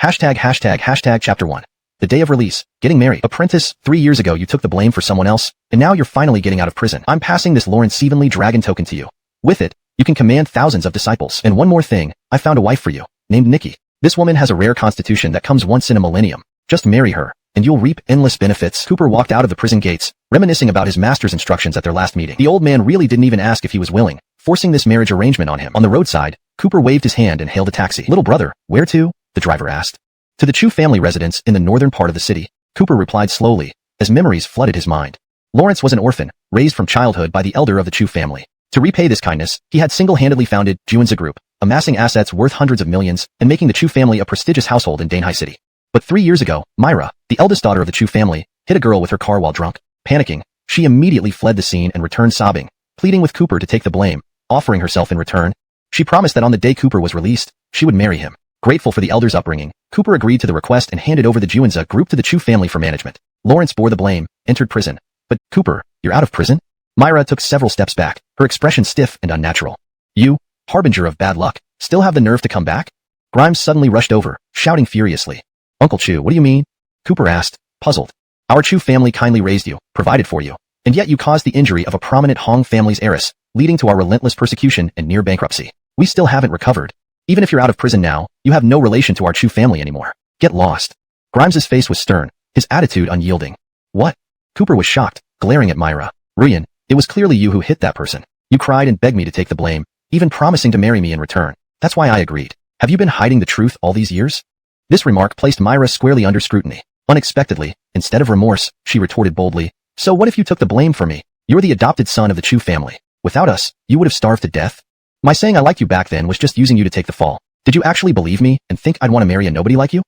Chapter 1. The day of release. Getting married. Apprentice, 3 years ago you took the blame for someone else, and now you're finally getting out of prison. I'm passing this Lawrence Evenly Dragon token to you. With it, you can command thousands of disciples. And one more thing, I found a wife for you, named Nikki. This woman has a rare constitution that comes once in a millennium. Just marry her, and you'll reap endless benefits. Cooper walked out of the prison gates, reminiscing about his master's instructions at their last meeting. The old man really didn't even ask if he was willing, forcing this marriage arrangement on him. On the roadside, Cooper waved his hand and hailed a taxi. Little brother, where to? The driver asked. To the Chu family residence in the northern part of the city, Cooper replied slowly, as memories flooded his mind. Lawrence was an orphan, raised from childhood by the elder of the Chu family. To repay this kindness, he had single-handedly founded Juanza Group, amassing assets worth hundreds of millions and making the Chu family a prestigious household in Donghua City. But 3 years ago, Myra, the eldest daughter of the Chu family, hit a girl with her car while drunk. Panicking, she immediately fled the scene and returned sobbing, pleading with Cooper to take the blame, offering herself in return. She promised that on the day Cooper was released, she would marry him. Grateful for the elder's upbringing, Cooper agreed to the request and handed over the Juanza Group to the Chu family for management. Lawrence bore the blame, entered prison. But, Cooper, you're out of prison? Myra took several steps back, her expression stiff and unnatural. You, harbinger of bad luck, still have the nerve to come back? Grimes suddenly rushed over, shouting furiously. Uncle Chu, what do you mean? Cooper asked, puzzled. Our Chu family kindly raised you, provided for you, and yet you caused the injury of a prominent Hong family's heiress, leading to our relentless persecution and near bankruptcy. We still haven't recovered. Even if you're out of prison now, you have no relation to our Chu family anymore. Get lost. Grimes's face was stern, his attitude unyielding. What? Cooper was shocked, glaring at Myra. Rian, it was clearly you who hit that person. You cried and begged me to take the blame, even promising to marry me in return. That's why I agreed. Have you been hiding the truth all these years? This remark placed Myra squarely under scrutiny. Unexpectedly, instead of remorse, she retorted boldly. So what if you took the blame for me? You're the adopted son of the Chu family. Without us, you would have starved to death. My saying I liked you back then was just using you to take the fall. Did you actually believe me and think I'd want to marry a nobody like you?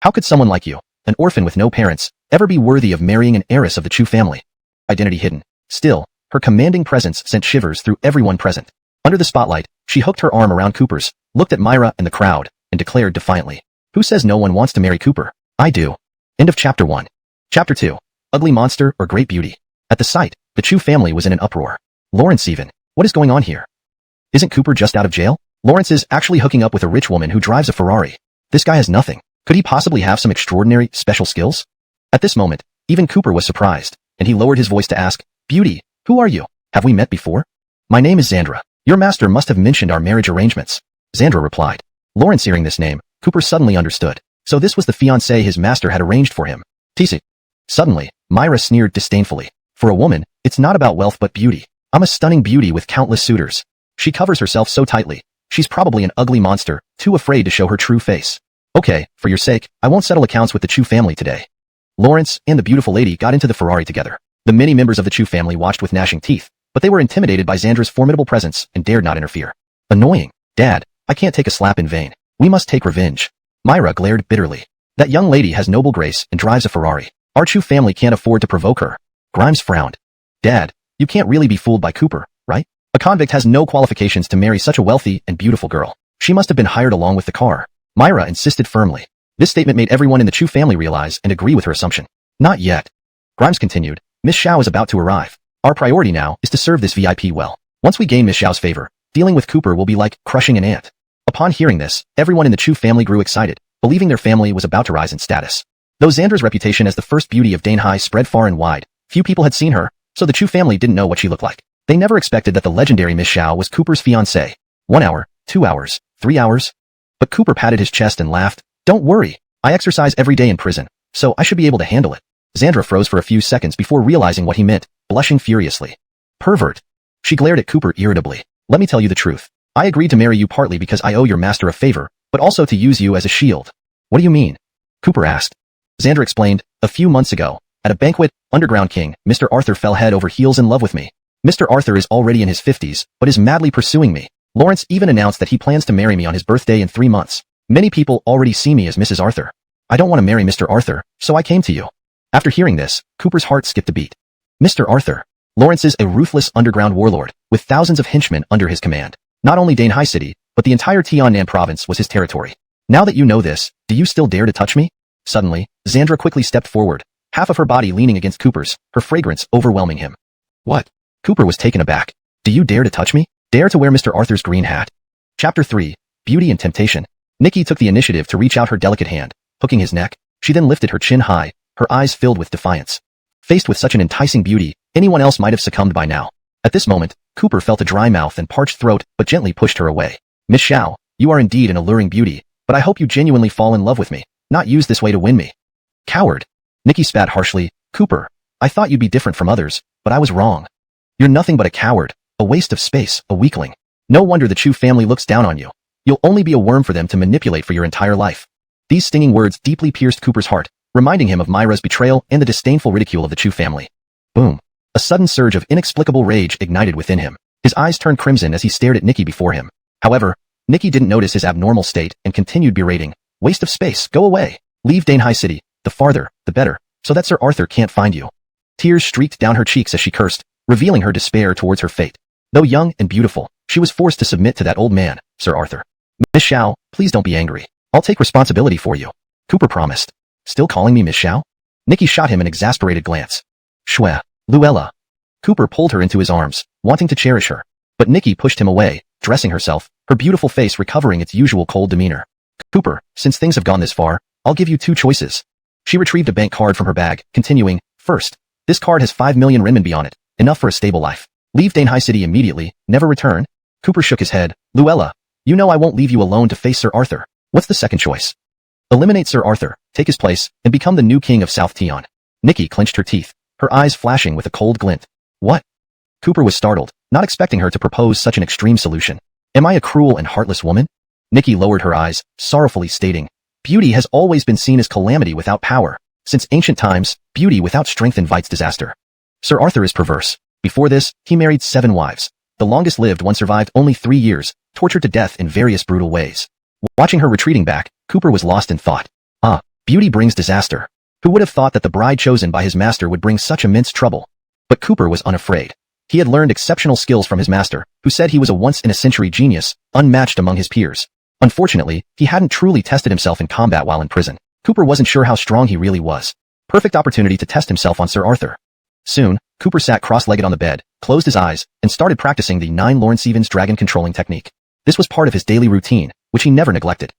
How could someone like you, an orphan with no parents, ever be worthy of marrying an heiress of the Chu family? Identity hidden. Still, her commanding presence sent shivers through everyone present. Under the spotlight, she hooked her arm around Cooper's, looked at Myra and the crowd, and declared defiantly. Who says no one wants to marry Cooper? I do. End of Chapter 1. Chapter 2. Ugly monster or great beauty? At the sight, the Chu family was in an uproar. Lawrence even. What is going on here? Isn't Cooper just out of jail? Lawrence is actually hooking up with a rich woman who drives a Ferrari. This guy has nothing. Could he possibly have some extraordinary, special skills? At this moment, even Cooper was surprised, and he lowered his voice to ask, Beauty, who are you? Have we met before? My name is Xandra. Your master must have mentioned our marriage arrangements. Xandra replied. Lawrence hearing this name, Cooper suddenly understood. So this was the fiancée his master had arranged for him. Tisi. Suddenly, Myra sneered disdainfully. For a woman, it's not about wealth but beauty. I'm a stunning beauty with countless suitors. She covers herself so tightly. She's probably an ugly monster, too afraid to show her true face. Okay, for your sake, I won't settle accounts with the Chu family today. Lawrence and the beautiful lady got into the Ferrari together. The many members of the Chu family watched with gnashing teeth, but they were intimidated by Xandra's formidable presence and dared not interfere. Annoying. Dad, I can't take a slap in vain. We must take revenge. Myra glared bitterly. That young lady has noble grace and drives a Ferrari. Our Chu family can't afford to provoke her. Grimes frowned. Dad, you can't really be fooled by Cooper, right? A convict has no qualifications to marry such a wealthy and beautiful girl. She must have been hired along with the car. Myra insisted firmly. This statement made everyone in the Chu family realize and agree with her assumption. Not yet. Grimes continued. Miss Xiao is about to arrive. Our priority now is to serve this VIP well. Once we gain Miss Xiao's favor, dealing with Cooper will be like crushing an ant. Upon hearing this, everyone in the Chu family grew excited, believing their family was about to rise in status. Though Xandra's reputation as the first beauty of Donghua spread far and wide, few people had seen her, so the Chu family didn't know what she looked like. They never expected that the legendary Miss Xiao was Cooper's fiancée. 1 hour, 2 hours, 3 hours? But Cooper patted his chest and laughed. Don't worry, I exercise every day in prison, so I should be able to handle it. Xandra froze for a few seconds before realizing what he meant, blushing furiously. Pervert. She glared at Cooper irritably. Let me tell you the truth. I agreed to marry you partly because I owe your master a favor, but also to use you as a shield. What do you mean? Cooper asked. Xandra explained. A few months ago, at a banquet, Underground King, Mr. Arthur fell head over heels in love with me. Mr. Arthur is already in his 50s, but is madly pursuing me. Lawrence even announced that he plans to marry me on his birthday in 3 months. Many people already see me as Mrs. Arthur. I don't want to marry Mr. Arthur, so I came to you. After hearing this, Cooper's heart skipped a beat. Mr. Arthur. Lawrence is a ruthless underground warlord, with thousands of henchmen under his command. Not only Donghua City, but the entire Tiannan province was his territory. Now that you know this, do you still dare to touch me? Suddenly, Xandra quickly stepped forward, half of her body leaning against Cooper's, her fragrance overwhelming him. What? Cooper was taken aback. Do you dare to touch me? Dare to wear Mr. Arthur's green hat? Chapter 3. Beauty and Temptation. Nikki took the initiative to reach out her delicate hand, hooking his neck. She then lifted her chin high, her eyes filled with defiance. Faced with such an enticing beauty, anyone else might have succumbed by now. At this moment, Cooper felt a dry mouth and parched throat, but gently pushed her away. Miss Xiao, you are indeed an alluring beauty, but I hope you genuinely fall in love with me, not use this way to win me. Coward. Nikki spat harshly. Cooper, I thought you'd be different from others, but I was wrong. You're nothing but a coward, a waste of space, a weakling. No wonder the Chu family looks down on you. You'll only be a worm for them to manipulate for your entire life. These stinging words deeply pierced Cooper's heart, reminding him of Myra's betrayal and the disdainful ridicule of the Chu family. Boom. A sudden surge of inexplicable rage ignited within him. His eyes turned crimson as he stared at Nikki before him. However, Nikki didn't notice his abnormal state and continued berating. Waste of space, go away. Leave Donghua City, the farther, the better, so that Sir Arthur can't find you. Tears streaked down her cheeks as she cursed, revealing her despair towards her fate. Though young and beautiful, she was forced to submit to that old man, Sir Arthur. Miss Xiao, please don't be angry. I'll take responsibility for you. Cooper promised. Still calling me Miss Xiao? Nikki shot him an exasperated glance. Shwe, Luella. Cooper pulled her into his arms, wanting to cherish her. But Nikki pushed him away, dressing herself, her beautiful face recovering its usual cold demeanor. Cooper, since things have gone this far, I'll give you 2 choices. She retrieved a bank card from her bag, continuing, First, this card has 5 million renminbi on it, enough for a stable life. Leave Donghua City immediately, never return. Cooper shook his head. Luella, you know I won't leave you alone to face Sir Arthur. What's the second choice? Eliminate Sir Arthur, take his place, and become the new king of South Tian. Nikki clenched her teeth, her eyes flashing with a cold glint. What? Cooper was startled, not expecting her to propose such an extreme solution. Am I a cruel and heartless woman? Nikki lowered her eyes, sorrowfully stating, Beauty has always been seen as calamity without power. Since ancient times, beauty without strength invites disaster. Sir Arthur is perverse. Before this, he married 7 wives. The longest lived one survived only 3 years, tortured to death in various brutal ways. Watching her retreating back, Cooper was lost in thought. Beauty brings disaster. Who would have thought that the bride chosen by his master would bring such immense trouble? But Cooper was unafraid. He had learned exceptional skills from his master, who said he was a once-in-a-century genius, unmatched among his peers. Unfortunately, he hadn't truly tested himself in combat while in prison. Cooper wasn't sure how strong he really was. Perfect opportunity to test himself on Sir Arthur. Soon, Cooper sat cross-legged on the bed, closed his eyes, and started practicing the 9 Lawrence Stevens dragon controlling technique. This was part of his daily routine, which he never neglected.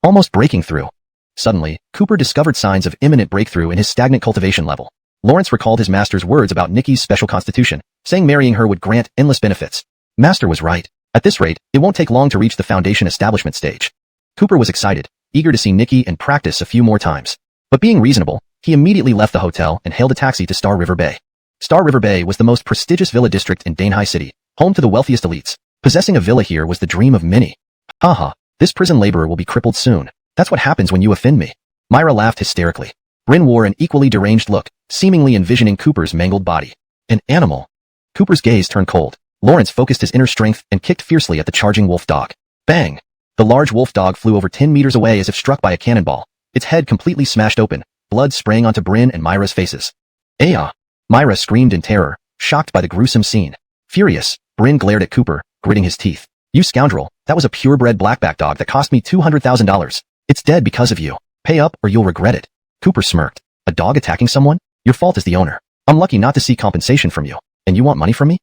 Almost breaking through. Suddenly, Cooper discovered signs of imminent breakthrough in his stagnant cultivation level. Lawrence recalled his master's words about Nikki's special constitution, saying marrying her would grant endless benefits. Master was right. At this rate, it won't take long to reach the foundation establishment stage. Cooper was excited, eager to see Nikki and practice a few more times. But being reasonable, he immediately left the hotel and hailed a taxi to Star River Bay. Star River Bay was the most prestigious villa district in Donghua City, home to the wealthiest elites. Possessing a villa here was the dream of many. Haha, this prison laborer will be crippled soon. That's what happens when you offend me. Myra laughed hysterically. Bryn wore an equally deranged look, seemingly envisioning Cooper's mangled body. An animal. Cooper's gaze turned cold. Lawrence focused his inner strength and kicked fiercely at the charging wolf dog. Bang! The large wolf dog flew over 10 meters away as if struck by a cannonball. Its head completely smashed open, blood spraying onto Bryn and Myra's faces. Aya! Myra screamed in terror, shocked by the gruesome scene. Furious, Bryn glared at Cooper, gritting his teeth. You scoundrel, that was a purebred blackback dog that cost me $200,000. It's dead because of you. Pay up or you'll regret it. Cooper smirked. A dog attacking someone? Your fault as the owner. I'm lucky not to see compensation from you. And you want money from me?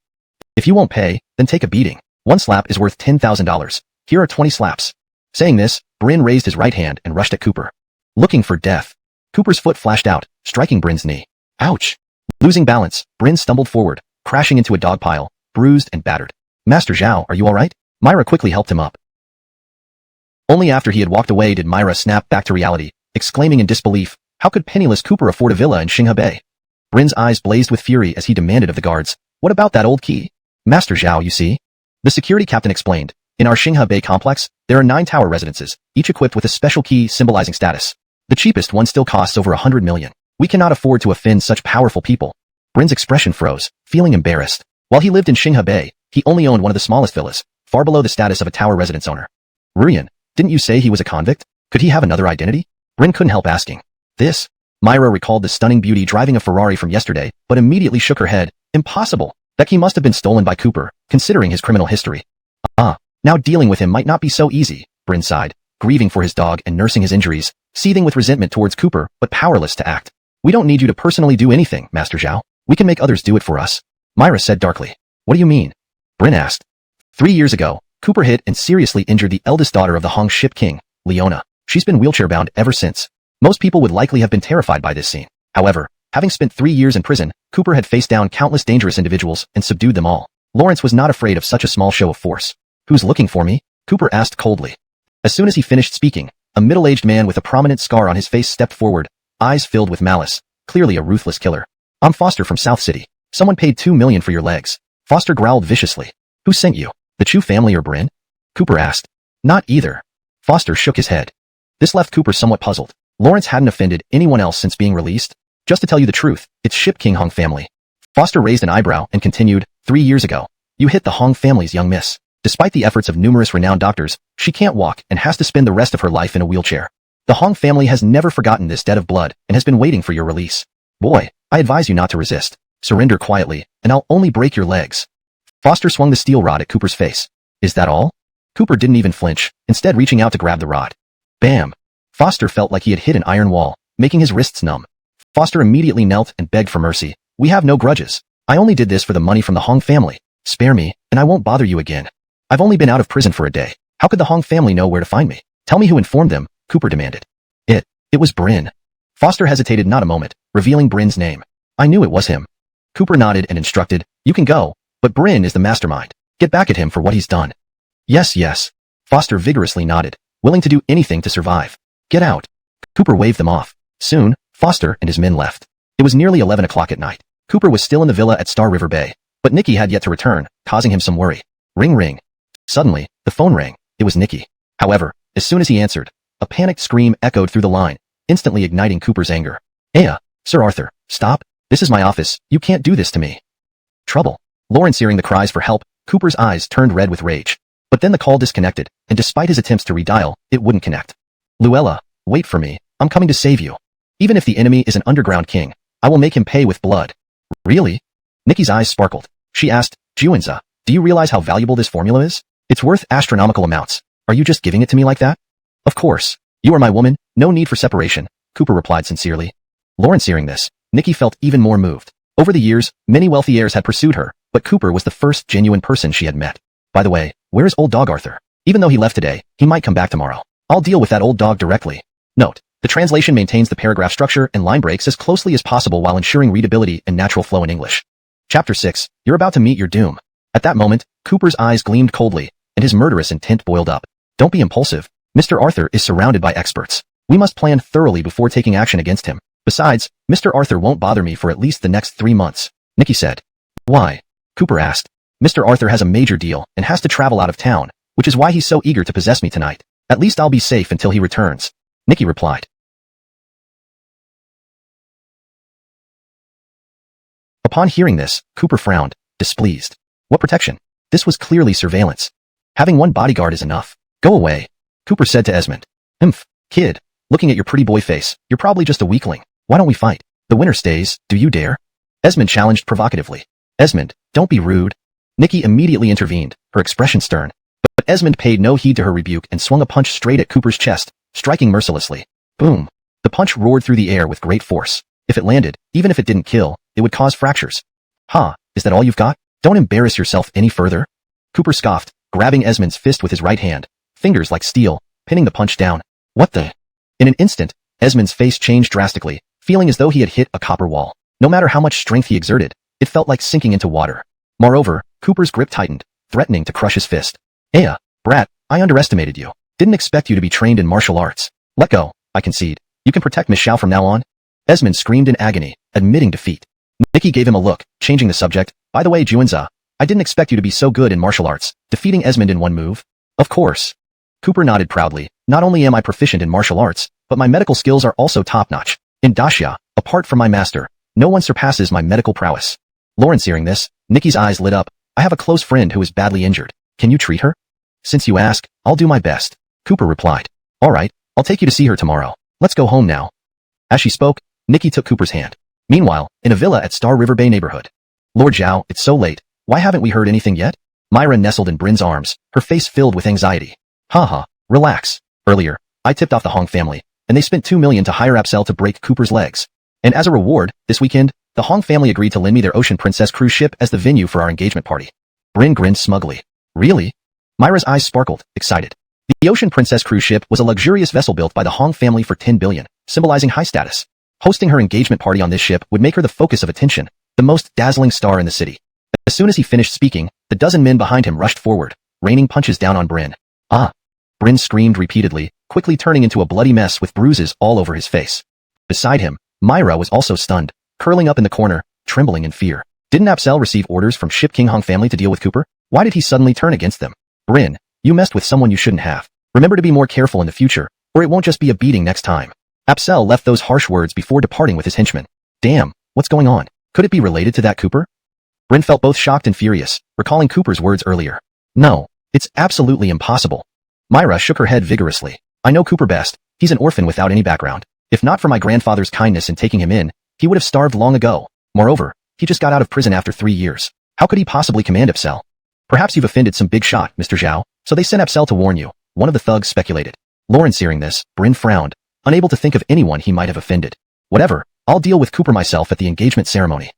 If you won't pay, then take a beating. 1 slap is worth $10,000. Here are 20 slaps. Saying this, Bryn raised his right hand and rushed at Cooper. Looking for death. Cooper's foot flashed out, striking Bryn's knee. Ouch! Losing balance, Bryn stumbled forward, crashing into a dog pile, bruised and battered. Master Zhao, are you alright? Myra quickly helped him up. Only after he had walked away did Myra snap back to reality, exclaiming in disbelief, how could penniless Cooper afford a villa in Xinghua Bay? Bryn's eyes blazed with fury as he demanded of the guards, what about that old key? Master Zhao, you see? The security captain explained, in our Xinghua Bay complex, there are 9 tower residences, each equipped with a special key symbolizing status. The cheapest one still costs over 100 million. We cannot afford to offend such powerful people. Bryn's expression froze, feeling embarrassed. While he lived in Xinghua Bay, he only owned one of the smallest villas, far below the status of a tower residence owner. Ruyan, didn't you say he was a convict? Could he have another identity? Bryn couldn't help asking. This? Myra recalled the stunning beauty driving a Ferrari from yesterday, but immediately shook her head. Impossible. That key must have been stolen by Cooper, considering his criminal history. Now dealing with him might not be so easy, Bryn sighed, grieving for his dog and nursing his injuries, seething with resentment towards Cooper, but powerless to act. We don't need you to personally do anything, Master Zhao. We can make others do it for us. Myra said darkly. What do you mean? Bryn asked. 3 years ago, Cooper hit and seriously injured the eldest daughter of the Hong Ship King, Leona. She's been wheelchair-bound ever since. Most people would likely have been terrified by this scene. However, having spent 3 years in prison, Cooper had faced down countless dangerous individuals and subdued them all. Lawrence was not afraid of such a small show of force. "Who's looking for me?" Cooper asked coldly. As soon as he finished speaking, a middle-aged man with a prominent scar on his face stepped forward, eyes filled with malice, clearly a ruthless killer. "I'm Foster from South City. Someone paid $2 million for your legs." Foster growled viciously. "Who sent you? The Chu family or Bryn?" Cooper asked. "Not either." Foster shook his head. This left Cooper somewhat puzzled. Lawrence hadn't offended anyone else since being released. "Just to tell you the truth, it's Ship King Hong family." Foster raised an eyebrow and continued, 3 years ago, you hit the Hong family's young miss. Despite the efforts of numerous renowned doctors, she can't walk and has to spend the rest of her life in a wheelchair. The Hong family has never forgotten this debt of blood and has been waiting for your release. Boy, I advise you not to resist. Surrender quietly, and I'll only break your legs. Foster swung the steel rod at Cooper's face. "Is that all?" Cooper didn't even flinch, instead reaching out to grab the rod. Bam! Foster felt like he had hit an iron wall, making his wrists numb. Foster immediately knelt and begged for mercy. "We have no grudges. I only did this for the money from the Hong family. Spare me, and I won't bother you again. I've only been out of prison for a day. How could the Hong family know where to find me? Tell me who informed them," Cooper demanded. It was Bryn." Foster hesitated not a moment, revealing Bryn's name. "I knew it was him." Cooper nodded and instructed, "You can go, but Bryn is the mastermind. Get back at him for what he's done." Yes. Foster vigorously nodded, willing to do anything to survive. "Get out." Cooper waved them off. Soon, Foster and his men left. It was nearly 11 o'clock at night. Cooper was still in the villa at Star River Bay, but Nikki had yet to return, causing him some worry. Ring ring. Suddenly, the phone rang. It was Nikki. However, as soon as he answered, a panicked scream echoed through the line, instantly igniting Cooper's anger. Sir Arthur, stop. This is my office. You can't do this to me." Trouble. Lawrence hearing the cries for help, Cooper's eyes turned red with rage. But then the call disconnected, and despite his attempts to redial, it wouldn't connect. "Luella, wait for me. I'm coming to save you. Even if the enemy is an underground king, I will make him pay with blood." "Really?" Nikki's eyes sparkled. She asked, "Juanza, do you realize how valuable this formula is? It's worth astronomical amounts. Are you just giving it to me like that?" "Of course. You are my woman, no need for separation," Cooper replied sincerely. Lawrence hearing this, Nikki felt even more moved. Over the years, many wealthy heirs had pursued her, but Cooper was the first genuine person she had met. "By the way, where is old dog Arthur? Even though he left today, he might come back tomorrow. I'll deal with that old dog directly." Note: the translation maintains the paragraph structure and line breaks as closely as possible while ensuring readability and natural flow in English. Chapter 6. You're about to meet your doom. At that moment, Cooper's eyes gleamed coldly, and his murderous intent boiled up. "Don't be impulsive. Mr. Arthur is surrounded by experts. We must plan thoroughly before taking action against him. Besides, Mr. Arthur won't bother me for at least the next 3 months." Nikki said. "Why?" Cooper asked. "Mr. Arthur has a major deal and has to travel out of town, which is why he's so eager to possess me tonight. At least I'll be safe until he returns," Nikki replied. Upon hearing this, Cooper frowned, displeased. What protection? This was clearly surveillance. Having one bodyguard is enough. "Go away," Cooper said to Esmond. Kid, looking at your pretty boy face, you're probably just a weakling. Why don't we fight? The winner stays, do you dare?" Esmond challenged provocatively. "Esmond, don't be rude." Nikki immediately intervened, her expression stern. But Esmond paid no heed to her rebuke and swung a punch straight at Cooper's chest, striking mercilessly. Boom. The punch roared through the air with great force. If it landed, even if it didn't kill, it would cause fractures. "Ha, is that all you've got? Don't embarrass yourself any further." Cooper scoffed, grabbing Esmond's fist with his right hand, fingers like steel, pinning the punch down. "What the?" In an instant, Esmond's face changed drastically, feeling as though he had hit a copper wall. No matter how much strength he exerted, it felt like sinking into water. Moreover, Cooper's grip tightened, threatening to crush his fist. Brat, I underestimated you. Didn't expect you to be trained in martial arts. Let go, I concede. You can protect Miss Xiao from now on." Esmond screamed in agony, admitting defeat. Nikki gave him a look, changing the subject. "By the way, Juanza, I didn't expect you to be so good in martial arts, defeating Esmond in one move." "Of course." Cooper nodded proudly. "Not only am I proficient in martial arts, but my medical skills are also top-notch. In Daxia, apart from my master, no one surpasses my medical prowess." Lawrence hearing this, Nikki's eyes lit up. "I have a close friend who is badly injured. Can you treat her?" "Since you ask, I'll do my best," Cooper replied. "All right, I'll take you to see her tomorrow. Let's go home now." As she spoke, Nikki took Cooper's hand. Meanwhile, in a villa at Star River Bay neighborhood. "Lord Zhao, it's so late. Why haven't we heard anything yet?" Myra nestled in Bryn's arms, her face filled with anxiety. Haha, relax. Earlier, I tipped off the Hong family, and they spent $2 million to hire Apsel to break Cooper's legs. And as a reward, this weekend, the Hong family agreed to lend me their Ocean Princess cruise ship as the venue for our engagement party. Bryn grinned smugly. "Really?" Myra's eyes sparkled, excited. The Ocean Princess cruise ship was a luxurious vessel built by the Hong family for 10 billion, symbolizing high status. Hosting her engagement party on this ship would make her the focus of attention, the most dazzling star in the city. As soon as he finished speaking, the dozen men behind him rushed forward, raining punches down on Bryn. Ah! Bryn screamed repeatedly, quickly turning into a bloody mess with bruises all over his face. Beside him, Myra was also stunned, curling up in the corner, trembling in fear. Didn't Apsel receive orders from Ship King Hong family to deal with Cooper? Why did he suddenly turn against them? Bryn, you messed with someone you shouldn't have. Remember to be more careful in the future, or it won't just be a beating next time. Apsel left those harsh words before departing with his henchmen. Damn, what's going on? Could it be related to that Cooper? Bryn felt both shocked and furious, recalling Cooper's words earlier. No, it's absolutely impossible. Myra shook her head vigorously. I know Cooper best. He's an orphan without any background. If not for my grandfather's kindness in taking him in, he would have starved long ago. Moreover, he just got out of prison after 3 years. How could he possibly command Apsel? Perhaps you've offended some big shot, Mr. Zhao, so they sent Apsel to warn you, one of the thugs speculated. Lawrence hearing this, Bryn frowned, unable to think of anyone he might have offended. Whatever, I'll deal with Cooper myself at the engagement ceremony.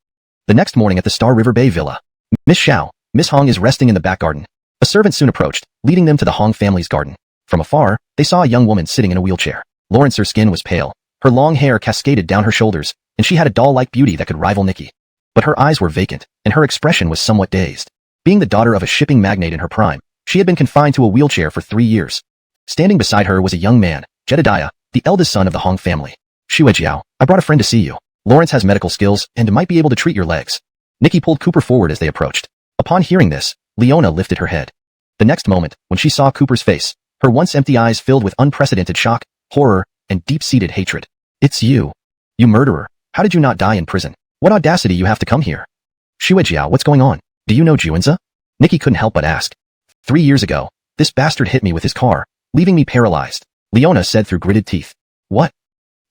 The next morning at the Star River Bay Villa, Miss Zhao, Miss Hong is resting in the back garden. A servant soon approached, leading them to the Hong family's garden. From afar, they saw a young woman sitting in a wheelchair. Lawrence's skin was pale. Her long hair cascaded down her shoulders, and she had a doll-like beauty that could rival Nikki. But her eyes were vacant, and her expression was somewhat dazed. Being the daughter of a shipping magnate in her prime, she had been confined to a wheelchair for 3 years. Standing beside her was a young man, Jedediah, the eldest son of the Hong family. Xuejiao, I brought a friend to see you. Lawrence has medical skills and might be able to treat your legs. Nikki pulled Cooper forward as they approached. Upon hearing this, Leona lifted her head. The next moment, when she saw Cooper's face, her once empty eyes filled with unprecedented shock, horror, and deep-seated hatred. It's you. You murderer. How did you not die in prison? What audacity you have to come here? Xuejiao, what's going on? Do you know Juanza? Nikki couldn't help but ask. 3 years ago, this bastard hit me with his car, leaving me paralyzed. Leona said through gritted teeth. What?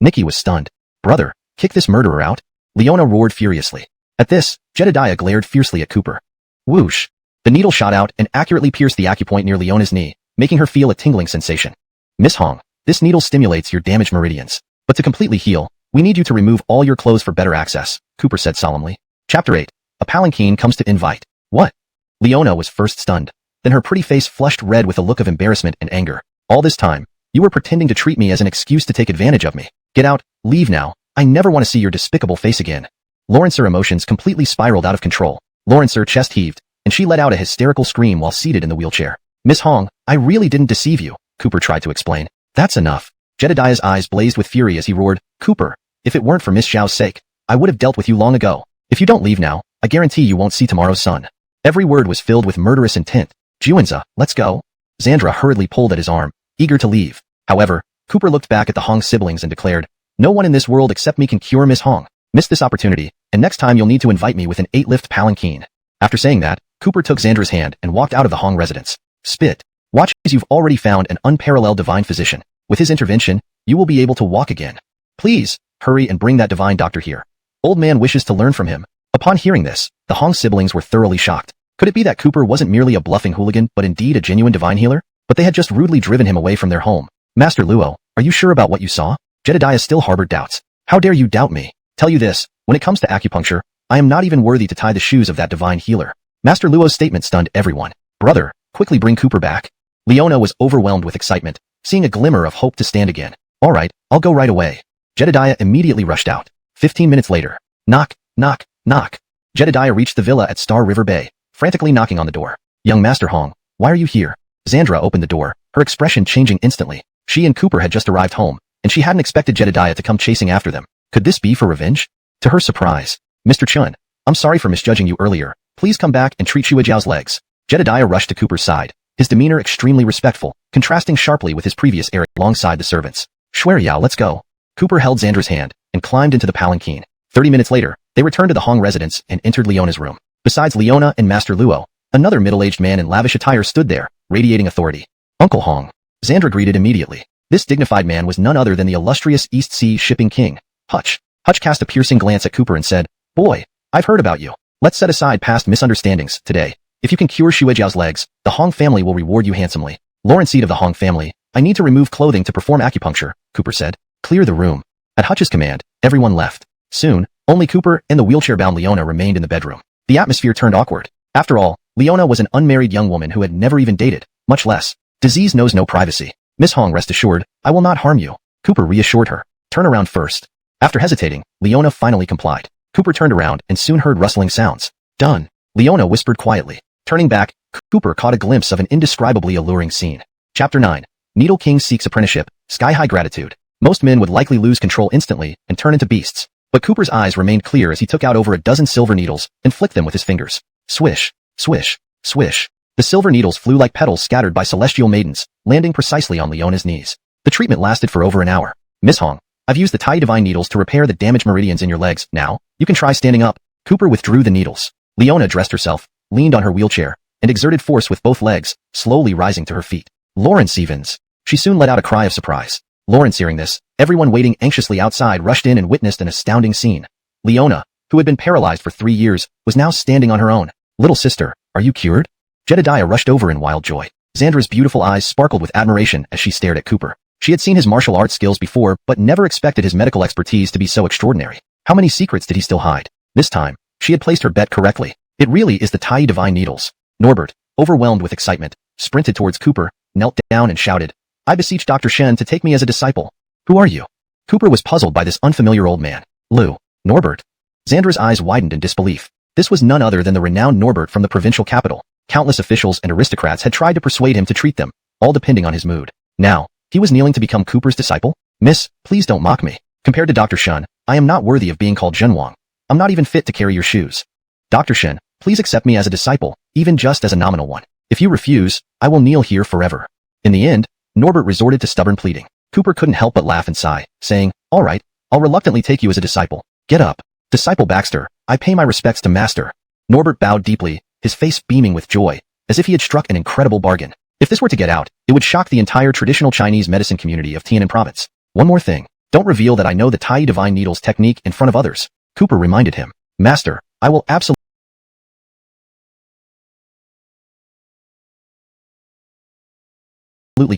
Nikki was stunned. Brother, kick this murderer out? Leona roared furiously. At this, Jedediah glared fiercely at Cooper. Whoosh! The needle shot out and accurately pierced the acupoint near Leona's knee, making her feel a tingling sensation. Miss Hong, this needle stimulates your damaged meridians. But to completely heal, we need you to remove all your clothes for better access, Cooper said solemnly. Chapter 8. A palanquin comes to invite. What? Leona was first stunned. Then her pretty face flushed red with a look of embarrassment and anger. All this time, you were pretending to treat me as an excuse to take advantage of me. Get out, leave now. I never want to see your despicable face again. Lawrence's emotions completely spiraled out of control. Lawrence's chest heaved, and she let out a hysterical scream while seated in the wheelchair. Miss Hong, I really didn't deceive you, Cooper tried to explain. That's enough. Jedediah's eyes blazed with fury as he roared, Cooper, if it weren't for Miss Zhao's sake, I would have dealt with you long ago. If you don't leave now, I guarantee you won't see tomorrow's sun. Every word was filled with murderous intent. Juanza, let's go. Xandra hurriedly pulled at his arm, eager to leave. However, Cooper looked back at the Hong siblings and declared, no one in this world except me can cure Miss Hong. Miss this opportunity, and next time you'll need to invite me with an 8-lift palanquin. After saying that, Cooper took Xandra's hand and walked out of the Hong residence. Spit. Watch as you've already found an unparalleled divine physician. With his intervention, you will be able to walk again. Please, hurry and bring that divine doctor here. Old man wishes to learn from him. Upon hearing this, the Hong siblings were thoroughly shocked. Could it be that Cooper wasn't merely a bluffing hooligan but indeed a genuine divine healer? But they had just rudely driven him away from their home. Master Luo, are you sure about what you saw? Jedediah still harbored doubts. How dare you doubt me? Tell you this, when it comes to acupuncture, I am not even worthy to tie the shoes of that divine healer. Master Luo's statement stunned everyone. Brother, quickly bring Cooper back. Leona was overwhelmed with excitement, seeing a glimmer of hope to stand again. All right, I'll go right away. Jedediah immediately rushed out. 15 minutes later. Knock, knock, knock. Jedediah reached the villa at Star River Bay, frantically knocking on the door. Young Master Hong, why are you here? Xandra opened the door, her expression changing instantly. She and Cooper had just arrived home, and she hadn't expected Jedediah to come chasing after them. Could this be for revenge? To her surprise, Mr. Chun, I'm sorry for misjudging you earlier. Please come back and treat Xuejiao's legs. Jedediah rushed to Cooper's side, his demeanor extremely respectful, contrasting sharply with his previous air alongside the servants. Xuejiao, let's go. Cooper held Xandra's hand and climbed into the palanquin. 30 minutes later, they returned to the Hong residence and entered Leona's room. Besides Leona and Master Luo, another middle-aged man in lavish attire stood there, radiating authority. Uncle Hong. Xandra greeted immediately. This dignified man was none other than the illustrious East Sea shipping king, Hutch. Hutch cast a piercing glance at Cooper and said, Boy, I've heard about you. Let's set aside past misunderstandings today. If you can cure Xuejiao's legs, the Hong family will reward you handsomely. Lawrence seat of the Hong family, I need to remove clothing to perform acupuncture, Cooper said. Clear the room. At Hutch's command, everyone left. Soon, only Cooper and the wheelchair-bound Leona remained in the bedroom. The atmosphere turned awkward. After all, Leona was an unmarried young woman who had never even dated, much less Disease knows no privacy. Miss Hong, rest assured, I will not harm you. Cooper reassured her. Turn around first. After hesitating, Leona finally complied. Cooper turned around and soon heard rustling sounds. Done. Leona whispered quietly. Turning back, Cooper caught a glimpse of an indescribably alluring scene. Chapter 9. Needle King seeks apprenticeship, sky-high gratitude. Most men would likely lose control instantly and turn into beasts. But Cooper's eyes remained clear as he took out over a dozen silver needles and flicked them with his fingers. Swish, swish, swish. The silver needles flew like petals scattered by celestial maidens, landing precisely on Leona's knees. The treatment lasted for over an hour. Miss Hong, I've used the Tai Divine needles to repair the damaged meridians in your legs. Now, you can try standing up. Cooper withdrew the needles. Leona dressed herself, leaned on her wheelchair, and exerted force with both legs, slowly rising to her feet. Lawrence Evans. She soon let out a cry of surprise. Lawrence hearing this, everyone waiting anxiously outside rushed in and witnessed an astounding scene. Leona, who had been paralyzed for 3 years, was now standing on her own. Little sister, are you cured? Jedediah rushed over in wild joy. Xandra's beautiful eyes sparkled with admiration as she stared at Cooper. She had seen his martial arts skills before, but never expected his medical expertise to be so extraordinary. How many secrets did he still hide? This time, she had placed her bet correctly. It really is the Tai Divine needles. Norbert, overwhelmed with excitement, sprinted towards Cooper, knelt down and shouted, I beseech Dr. Shen to take me as a disciple. Who are you? Cooper was puzzled by this unfamiliar old man. Lou. Norbert. Xandra's eyes widened in disbelief. This was none other than the renowned Norbert from the provincial capital. Countless officials and aristocrats had tried to persuade him to treat them, all depending on his mood. Now, he was kneeling to become Cooper's disciple? Miss, please don't mock me. Compared to Dr. Shen, I am not worthy of being called Zhenwang. I'm not even fit to carry your shoes. Dr. Shen, please accept me as a disciple, even just as a nominal one. If you refuse, I will kneel here forever. In the end, Norbert resorted to stubborn pleading. Cooper couldn't help but laugh and sigh, saying, all right, I'll reluctantly take you as a disciple. Get up. Disciple Baxter, I pay my respects to Master. Norbert bowed deeply, his face beaming with joy, as if he had struck an incredible bargain. If this were to get out, it would shock the entire traditional Chinese medicine community of Tianan province. One more thing. Don't reveal that I know the Tai Divine Needles technique in front of others. Cooper reminded him. Master, I will absolutely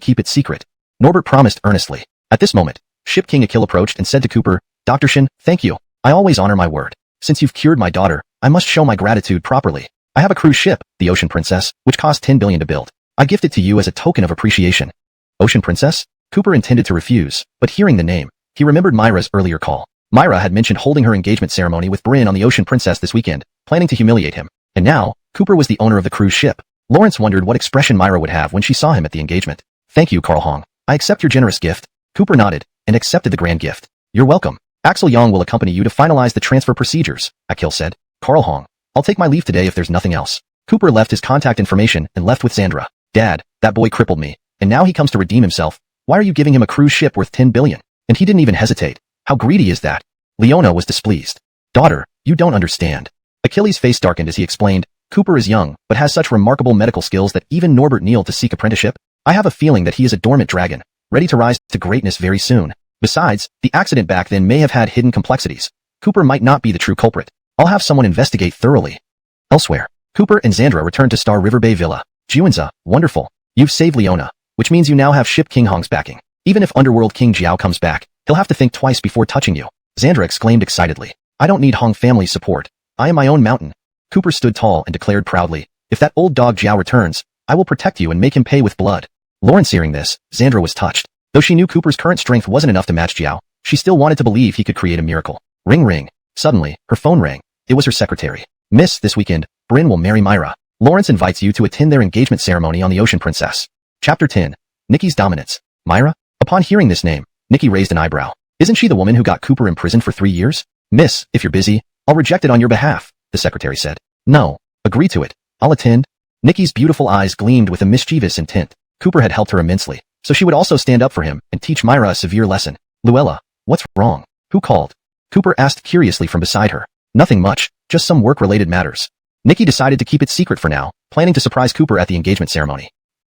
keep it secret. Norbert promised earnestly. At this moment, Ship King Akil approached and said to Cooper, Dr. Shen, thank you. I always honor my word. Since you've cured my daughter, I must show my gratitude properly. I have a cruise ship, the Ocean Princess, which cost 10 billion to build. I gift it to you as a token of appreciation. Ocean Princess? Cooper intended to refuse, but hearing the name, he remembered Myra's earlier call. Myra had mentioned holding her engagement ceremony with Bryn on the Ocean Princess this weekend, planning to humiliate him. And now, Cooper was the owner of the cruise ship. Lawrence wondered what expression Myra would have when she saw him at the engagement. Thank you, Carl Hong. I accept your generous gift. Cooper nodded, and accepted the grand gift. You're welcome. Axel Yang will accompany you to finalize the transfer procedures, Akil said. Carl Hong. I'll take my leave today if there's nothing else. Cooper left his contact information and left with Xandra. Dad, that boy crippled me, and now he comes to redeem himself. Why are you giving him a cruise ship worth 10 billion? And he didn't even hesitate. How greedy is that? Leona was displeased. Daughter, you don't understand. Achilles' face darkened as he explained, Cooper is young, but has such remarkable medical skills that even Norbert kneeled to seek apprenticeship. I have a feeling that he is a dormant dragon, ready to rise to greatness very soon. Besides, the accident back then may have had hidden complexities. Cooper might not be the true culprit. I'll have someone investigate thoroughly. Elsewhere, Cooper and Xandra returned to Star River Bay Villa. Juanza, wonderful. You've saved Leona, which means you now have Ship King Hong's backing. Even if Underworld King Jiao comes back, he'll have to think twice before touching you. Xandra exclaimed excitedly. I don't need Hong family's support. I am my own mountain. Cooper stood tall and declared proudly, if that old dog Jiao returns, I will protect you and make him pay with blood. Lawrence hearing this, Xandra was touched. Though she knew Cooper's current strength wasn't enough to match Jiao, she still wanted to believe he could create a miracle. Ring ring. Suddenly, her phone rang. It was her secretary. Miss, this weekend, Bryn will marry Myra. Lawrence invites you to attend their engagement ceremony on the Ocean Princess. Chapter 10. Nikki's Dominance. Myra? Upon hearing this name, Nikki raised an eyebrow. Isn't she the woman who got Cooper imprisoned for 3 years? Miss, if you're busy, I'll reject it on your behalf, the secretary said. No. Agree to it. I'll attend. Nikki's beautiful eyes gleamed with a mischievous intent. Cooper had helped her immensely, so she would also stand up for him and teach Myra a severe lesson. Luella, what's wrong? Who called? Cooper asked curiously from beside her. Nothing much, just some work-related matters. Nikki decided to keep it secret for now, planning to surprise Cooper at the engagement ceremony.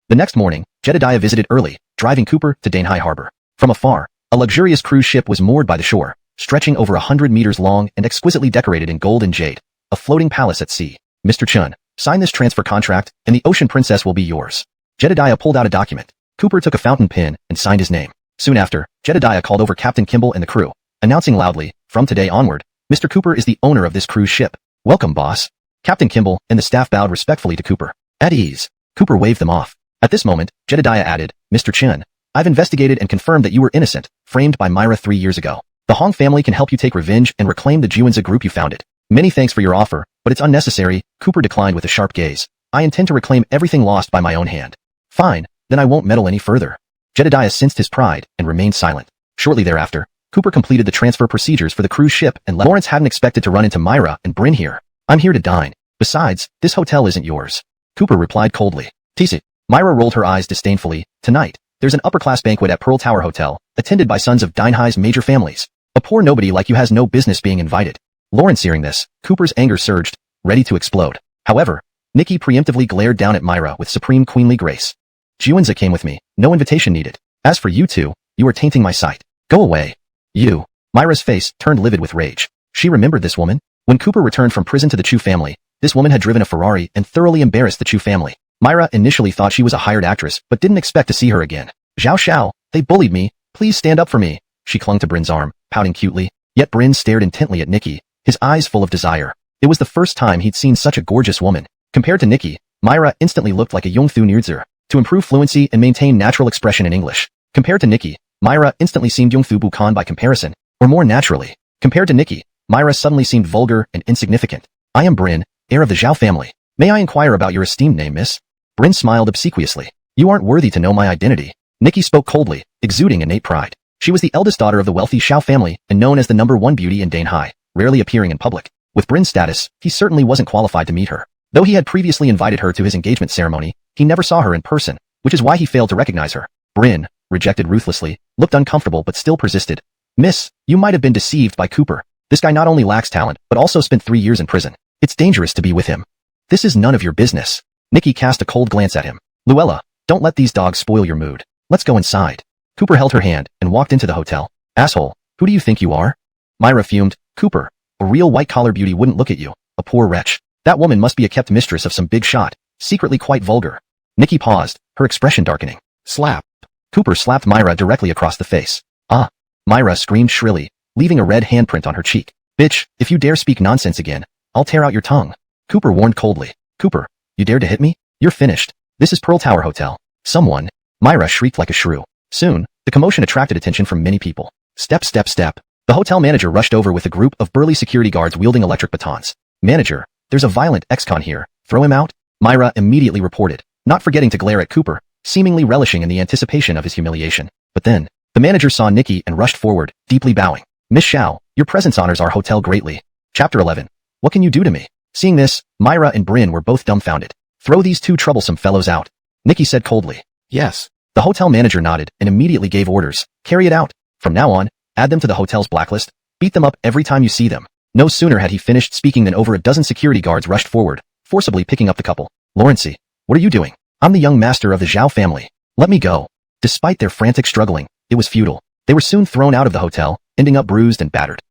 The next morning, Jedediah visited early, driving Cooper to Danhai Harbor. From afar, a luxurious cruise ship was moored by the shore, stretching over 100 meters long and exquisitely decorated in gold and jade. A floating palace at sea. Mr. Chun, sign this transfer contract, and the Ocean Princess will be yours. Jedediah pulled out a document. Cooper took a fountain pen and signed his name. Soon after, Jedediah called over Captain Kimball and the crew, announcing loudly, from today onward, Mr. Cooper is the owner of this cruise ship. Welcome, boss. Captain Kimball and the staff bowed respectfully to Cooper. At ease. Cooper waved them off. At this moment, Jedediah added, Mr. Chen, I've investigated and confirmed that you were innocent, framed by Myra 3 years ago. The Hong family can help you take revenge and reclaim the Juanza group you founded. Many thanks for your offer, but it's unnecessary, Cooper declined with a sharp gaze. I intend to reclaim everything lost by my own hand. Fine, then I won't meddle any further. Jedediah sensed his pride and remained silent. Shortly thereafter, Cooper completed the transfer procedures for the cruise ship and left. Lawrence hadn't expected to run into Myra and Bryn here. I'm here to dine. Besides, this hotel isn't yours. Cooper replied coldly. Tease. Myra rolled her eyes disdainfully. Tonight, there's an upper-class banquet at Pearl Tower Hotel, attended by sons of Dinhai's major families. A poor nobody like you has no business being invited. Lawrence hearing this, Cooper's anger surged, ready to explode. However, Nikki preemptively glared down at Myra with supreme queenly grace. Juanza came with me, no invitation needed. As for you two, you are tainting my sight. Go away. You. Myra's face turned livid with rage. She remembered this woman. When Cooper returned from prison to the Chu family, this woman had driven a Ferrari and thoroughly embarrassed the Chu family. Myra initially thought she was a hired actress, but didn't expect to see her again. Zhao Xiao, they bullied me. Please stand up for me. She clung to Bryn's arm, pouting cutely. Yet Bryn stared intently at Nikki, his eyes full of desire. It was the first time he'd seen such a gorgeous woman. Compared to Nikki, Myra instantly looked like a Yongthu Nurzer. To improve fluency and maintain natural expression in English. Compared to Nikki, Myra instantly seemed Yongthu Bukan by comparison, or more naturally. Compared to Nikki, Myra suddenly seemed vulgar and insignificant. I am Bryn, heir of the Zhao family. May I inquire about your esteemed name, miss? Bryn smiled obsequiously. You aren't worthy to know my identity. Nikki spoke coldly, exuding innate pride. She was the eldest daughter of the wealthy Xiao family and known as the #1 beauty in Danhai, rarely appearing in public. With Bryn's status, he certainly wasn't qualified to meet her. Though he had previously invited her to his engagement ceremony, he never saw her in person, which is why he failed to recognize her. Bryn, rejected ruthlessly, looked uncomfortable but still persisted. Miss, you might have been deceived by Cooper. This guy not only lacks talent, but also spent 3 years in prison. It's dangerous to be with him. This is none of your business. Nikki cast a cold glance at him. Luella, don't let these dogs spoil your mood. Let's go inside. Cooper held her hand and walked into the hotel. Asshole, who do you think you are? Myra fumed. Cooper, a real white-collar beauty wouldn't look at you, a poor wretch. That woman must be a kept mistress of some big shot, secretly quite vulgar. Nikki paused, her expression darkening. Slap. Cooper slapped Myra directly across the face. Ah. Myra screamed shrilly, leaving a red handprint on her cheek. Bitch, if you dare speak nonsense again, I'll tear out your tongue. Cooper warned coldly. Cooper, you dared to hit me? You're finished. This is Pearl Tower Hotel. Someone. Myra shrieked like a shrew. Soon, the commotion attracted attention from many people. Step, step, step. The hotel manager rushed over with a group of burly security guards wielding electric batons. Manager, there's a violent ex-con here. Throw him out? Myra immediately reported, not forgetting to glare at Cooper, seemingly relishing in the anticipation of his humiliation. But then, the manager saw Nikki and rushed forward, deeply bowing. Miss Xiao, your presence honors our hotel greatly. Chapter 11. What can you do to me? Seeing this, Myra and Bryn were both dumbfounded. Throw these two troublesome fellows out. Nikki said coldly. Yes. The hotel manager nodded and immediately gave orders. Carry it out. From now on, add them to the hotel's blacklist. Beat them up every time you see them. No sooner had he finished speaking than over a dozen security guards rushed forward, forcibly picking up the couple. Lawrencey, what are you doing? I'm the young master of the Zhao family. Let me go. Despite their frantic struggling, it was futile. They were soon thrown out of the hotel, ending up bruised and battered.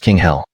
King Hell.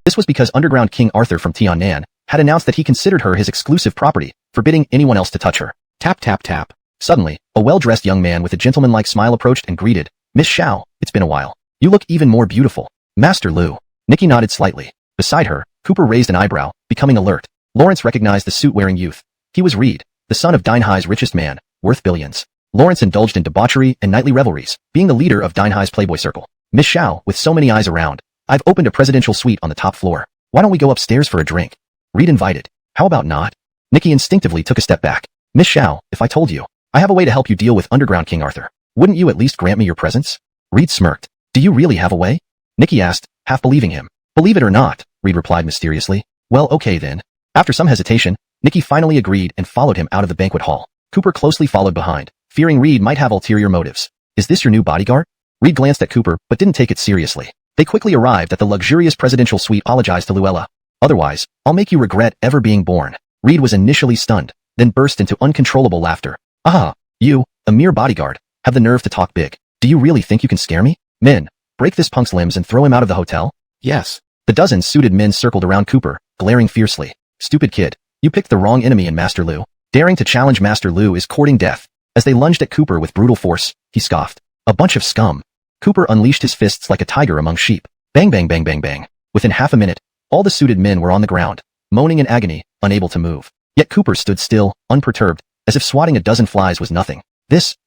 This was because underground King Arthur from Tiannan had announced that he considered her his exclusive property, forbidding anyone else to touch her. Tap, tap, tap. Suddenly, a well-dressed young man with a gentlemanlike smile approached and greeted. Miss Xiao, it's been a while. You look even more beautiful. Master Lu. Nikki nodded slightly. Beside her, Cooper raised an eyebrow, becoming alert. Lawrence recognized the suit-wearing youth. He was Reed, the son of Dinhai's richest man, worth billions. Lawrence indulged in debauchery and nightly revelries, being the leader of Dinhai's playboy circle. Miss Xiao, with so many eyes around, I've opened a presidential suite on the top floor. Why don't we go upstairs for a drink? Reed invited. How about not? Nikki instinctively took a step back. Miss Xiao, if I told you, I have a way to help you deal with underground King Arthur. Wouldn't you at least grant me your presence? Reed smirked. Do you really have a way? Nikki asked, half believing him. Believe it or not, Reed replied mysteriously. Well, okay then. After some hesitation, Nikki finally agreed and followed him out of the banquet hall. Cooper closely followed behind, fearing Reed might have ulterior motives. Is this your new bodyguard? Reed glanced at Cooper but didn't take it seriously. They quickly arrived at the luxurious presidential suite. Apologized to Luella. Otherwise, I'll make you regret ever being born. Reed was initially stunned, then burst into uncontrollable laughter. Ah, you, a mere bodyguard, have the nerve to talk big. Do you really think you can scare me? Men, break this punk's limbs and throw him out of the hotel? Yes. The dozen suited men circled around Cooper, glaring fiercely. Stupid kid, you picked the wrong enemy in Master Lu. Daring to challenge Master Lu is courting death. As they lunged at Cooper with brutal force, he scoffed. A bunch of scum. Cooper unleashed his fists like a tiger among sheep. Bang bang bang bang bang. Within half a minute, all the suited men were on the ground, moaning in agony, unable to move. Yet Cooper stood still, unperturbed, as if swatting a dozen flies was nothing.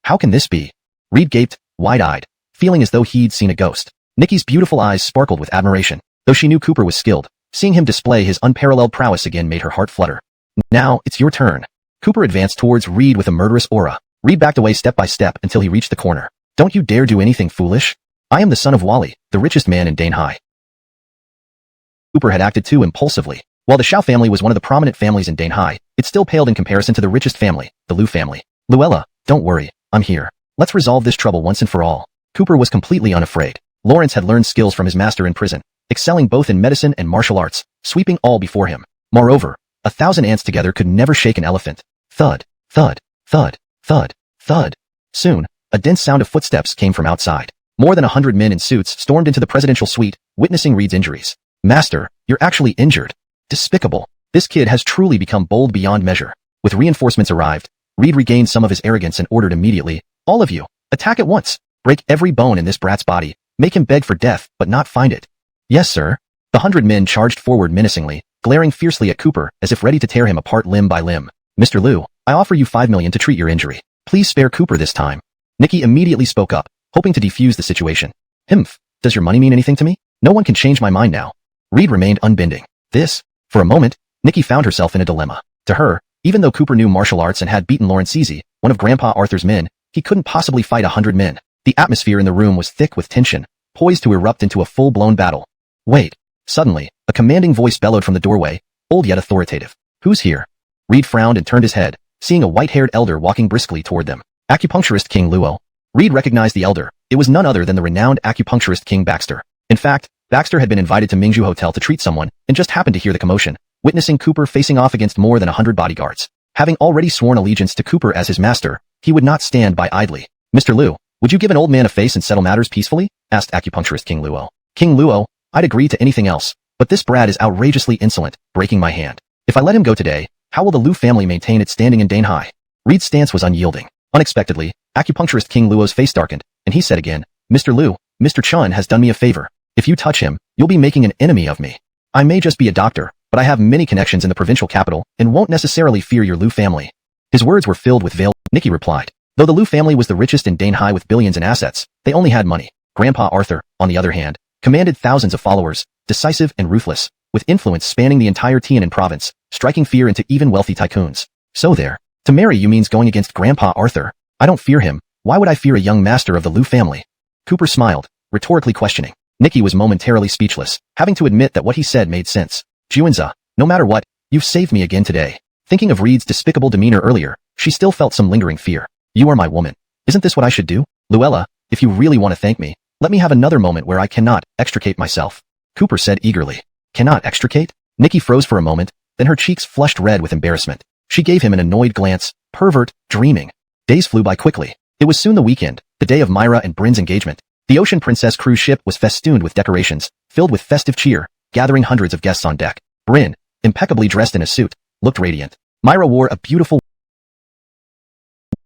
How can this be? Reed gaped, wide-eyed, feeling as though he'd seen a ghost. Nikki's beautiful eyes sparkled with admiration. Though she knew Cooper was skilled, seeing him display his unparalleled prowess again made her heart flutter. Now, it's your turn. Cooper advanced towards Reed with a murderous aura. Reed backed away step by step until he reached the corner. Don't you dare do anything foolish. I am the son of Wally, the richest man in Donghua. Cooper had acted too impulsively. While the Xiao family was one of the prominent families in Donghua, it still paled in comparison to the richest family, the Liu family. Luella, don't worry, I'm here. Let's resolve this trouble once and for all. Cooper was completely unafraid. Lawrence had learned skills from his master in prison, excelling both in medicine and martial arts, sweeping all before him. Moreover, 1,000 ants together could never shake an elephant. Thud, thud, thud, thud, thud. Soon, a dense sound of footsteps came from outside. More than 100 men in suits stormed into the presidential suite, witnessing Reed's injuries. Master, you're actually injured. Despicable. This kid has truly become bold beyond measure. With reinforcements arrived, Reed regained some of his arrogance and ordered immediately, all of you, attack at once. Break every bone in this brat's body. Make him beg for death, but not find it. Yes, sir. The 100 men charged forward menacingly, glaring fiercely at Cooper as if ready to tear him apart limb by limb. Mr. Liu, I offer you 5 million to treat your injury. Please spare Cooper this time. Nikki immediately spoke up, hoping to defuse the situation. Himph, does your money mean anything to me? No one can change my mind now. Reed remained unbending. For a moment, Nikki found herself in a dilemma. To her, even though Cooper knew martial arts and had beaten Lawrence Easy, one of Grandpa Arthur's men, he couldn't possibly fight 100 men. The atmosphere in the room was thick with tension, poised to erupt into a full-blown battle. Wait. Suddenly, a commanding voice bellowed from the doorway, old yet authoritative. Who's here? Reed frowned and turned his head, seeing a white-haired elder walking briskly toward them. Acupuncturist King Luo. Reed recognized the elder. It was none other than the renowned acupuncturist King Baxter. In fact, Baxter had been invited to Mingzhu Hotel to treat someone and just happened to hear the commotion, witnessing Cooper facing off against more than 100 bodyguards. Having already sworn allegiance to Cooper as his master, he would not stand by idly. Mr. Liu, would you give an old man a face and settle matters peacefully? Asked acupuncturist King Luo. King Luo, I'd agree to anything else, but this brat is outrageously insolent, breaking my hand. If I let him go today, how will the Liu family maintain its standing in Donghua? Reed's stance was unyielding. Unexpectedly, acupuncturist King Luo's face darkened, and he said again, Mr. Liu, Mr. Chun has done me a favor. If you touch him, you'll be making an enemy of me. I may just be a doctor, but I have many connections in the provincial capital and won't necessarily fear your Liu family. His words were filled with veiled. Nikki replied. Though the Liu family was the richest in Donghua with billions in assets, they only had money. Grandpa Arthur, on the other hand, commanded thousands of followers, decisive and ruthless, with influence spanning the entire Tianan province, striking fear into even wealthy tycoons. So there. To marry you means going against Grandpa Arthur. I don't fear him. Why would I fear a young master of the Liu family? Cooper smiled, rhetorically questioning. Nikki was momentarily speechless, having to admit that what he said made sense. Juanza, no matter what, you've saved me again today. Thinking of Reed's despicable demeanor earlier, she still felt some lingering fear. You are my woman. Isn't this what I should do? Luella, if you really want to thank me, let me have another moment where I cannot extricate myself. Cooper said eagerly. Cannot extricate? Nikki froze for a moment, then her cheeks flushed red with embarrassment. She gave him an annoyed glance, pervert, dreaming. Days flew by quickly. It was soon the weekend, the day of Myra and Bryn's engagement. The Ocean Princess cruise ship was festooned with decorations, filled with festive cheer, gathering hundreds of guests on deck. Bryn, impeccably dressed in a suit, looked radiant. Myra wore a beautiful...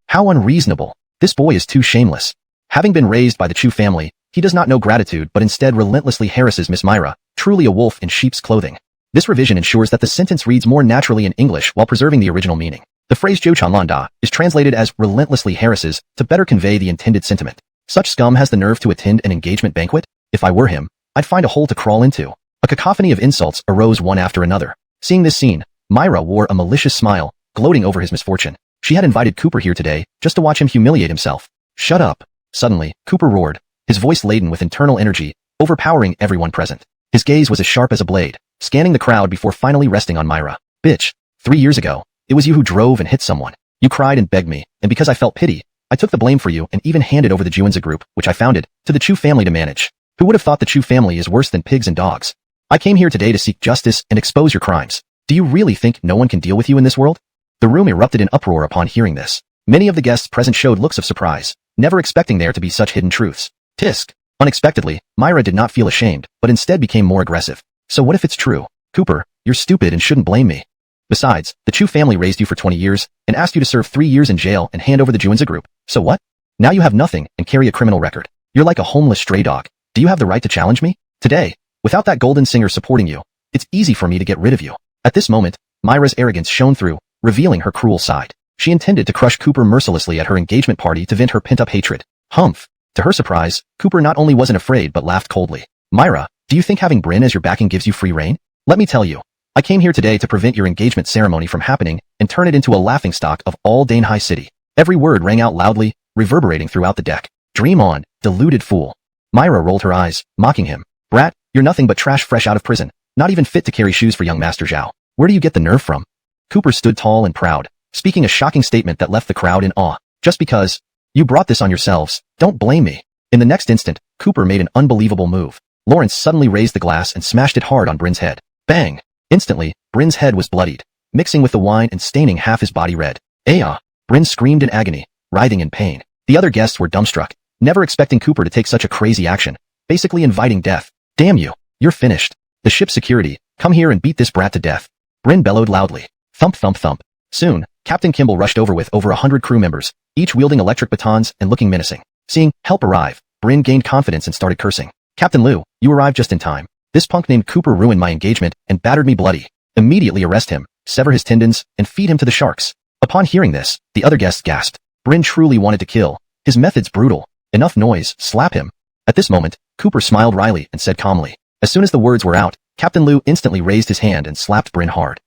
How unreasonable. This boy is too shameless. Having been raised by the Chu family, he does not know gratitude but instead relentlessly harasses Miss Myra, truly a wolf in sheep's clothing. This revision ensures that the sentence reads more naturally in English while preserving the original meaning. The phrase Zhou Chanlanda is translated as relentlessly harasses to better convey the intended sentiment. Such scum has the nerve to attend an engagement banquet? If I were him, I'd find a hole to crawl into. A cacophony of insults arose one after another. Seeing this scene, Myra wore a malicious smile, gloating over his misfortune. She had invited Cooper here today, just to watch him humiliate himself. Shut up. Suddenly, Cooper roared, his voice laden with internal energy, overpowering everyone present. His gaze was as sharp as a blade, scanning the crowd before finally resting on Myra. Bitch, 3 years ago, it was you who drove and hit someone. You cried and begged me, and because I felt pity, I took the blame for you and even handed over the Juanza group, which I founded, to the Chu family to manage. Who would have thought the Chu family is worse than pigs and dogs? I came here today to seek justice and expose your crimes. Do you really think no one can deal with you in this world? The room erupted in uproar upon hearing this. Many of the guests present showed looks of surprise, never expecting there to be such hidden truths. Tisk. Unexpectedly, Myra did not feel ashamed, but instead became more aggressive. So what if it's true? Cooper, you're stupid and shouldn't blame me. Besides, the Chu family raised you for 20 years and asked you to serve 3 years in jail and hand over the Juanza group. So what? Now you have nothing and carry a criminal record. You're like a homeless stray dog. Do you have the right to challenge me? Today, without that golden singer supporting you, it's easy for me to get rid of you. At this moment, Myra's arrogance shone through, revealing her cruel side. She intended to crush Cooper mercilessly at her engagement party to vent her pent-up hatred. Humph. To her surprise, Cooper not only wasn't afraid but laughed coldly. Myra, do you think having Bryn as your backing gives you free rein? Let me tell you. I came here today to prevent your engagement ceremony from happening and turn it into a laughingstock of all Donghua City. Every word rang out loudly, reverberating throughout the deck. Dream on, deluded fool. Myra rolled her eyes, mocking him. Brat, you're nothing but trash fresh out of prison, not even fit to carry shoes for young Master Zhao. Where do you get the nerve from? Cooper stood tall and proud, speaking a shocking statement that left the crowd in awe. Just because you brought this on yourselves, don't blame me. In the next instant, Cooper made an unbelievable move. Lawrence suddenly raised the glass and smashed it hard on Bryn's head. Bang! Instantly, Bryn's head was bloodied, mixing with the wine and staining half his body red. Ayah! Bryn screamed in agony, writhing in pain. The other guests were dumbstruck, never expecting Cooper to take such a crazy action, basically inviting death. Damn you! You're finished. The ship's security, come here and beat this brat to death. Bryn bellowed loudly. Thump thump thump. Soon, Captain Kimball rushed over with over 100 crew members, each wielding electric batons and looking menacing. Seeing help arrive, Bryn gained confidence and started cursing. Captain Liu, you arrived just in time. This punk named Cooper ruined my engagement and battered me bloody. Immediately arrest him, sever his tendons, and feed him to the sharks. Upon hearing this, the other guests gasped. Bryn truly wanted to kill. His methods brutal. Enough noise, slap him. At this moment, Cooper smiled wryly and said calmly. As soon as the words were out, Captain Liu instantly raised his hand and slapped Bryn hard.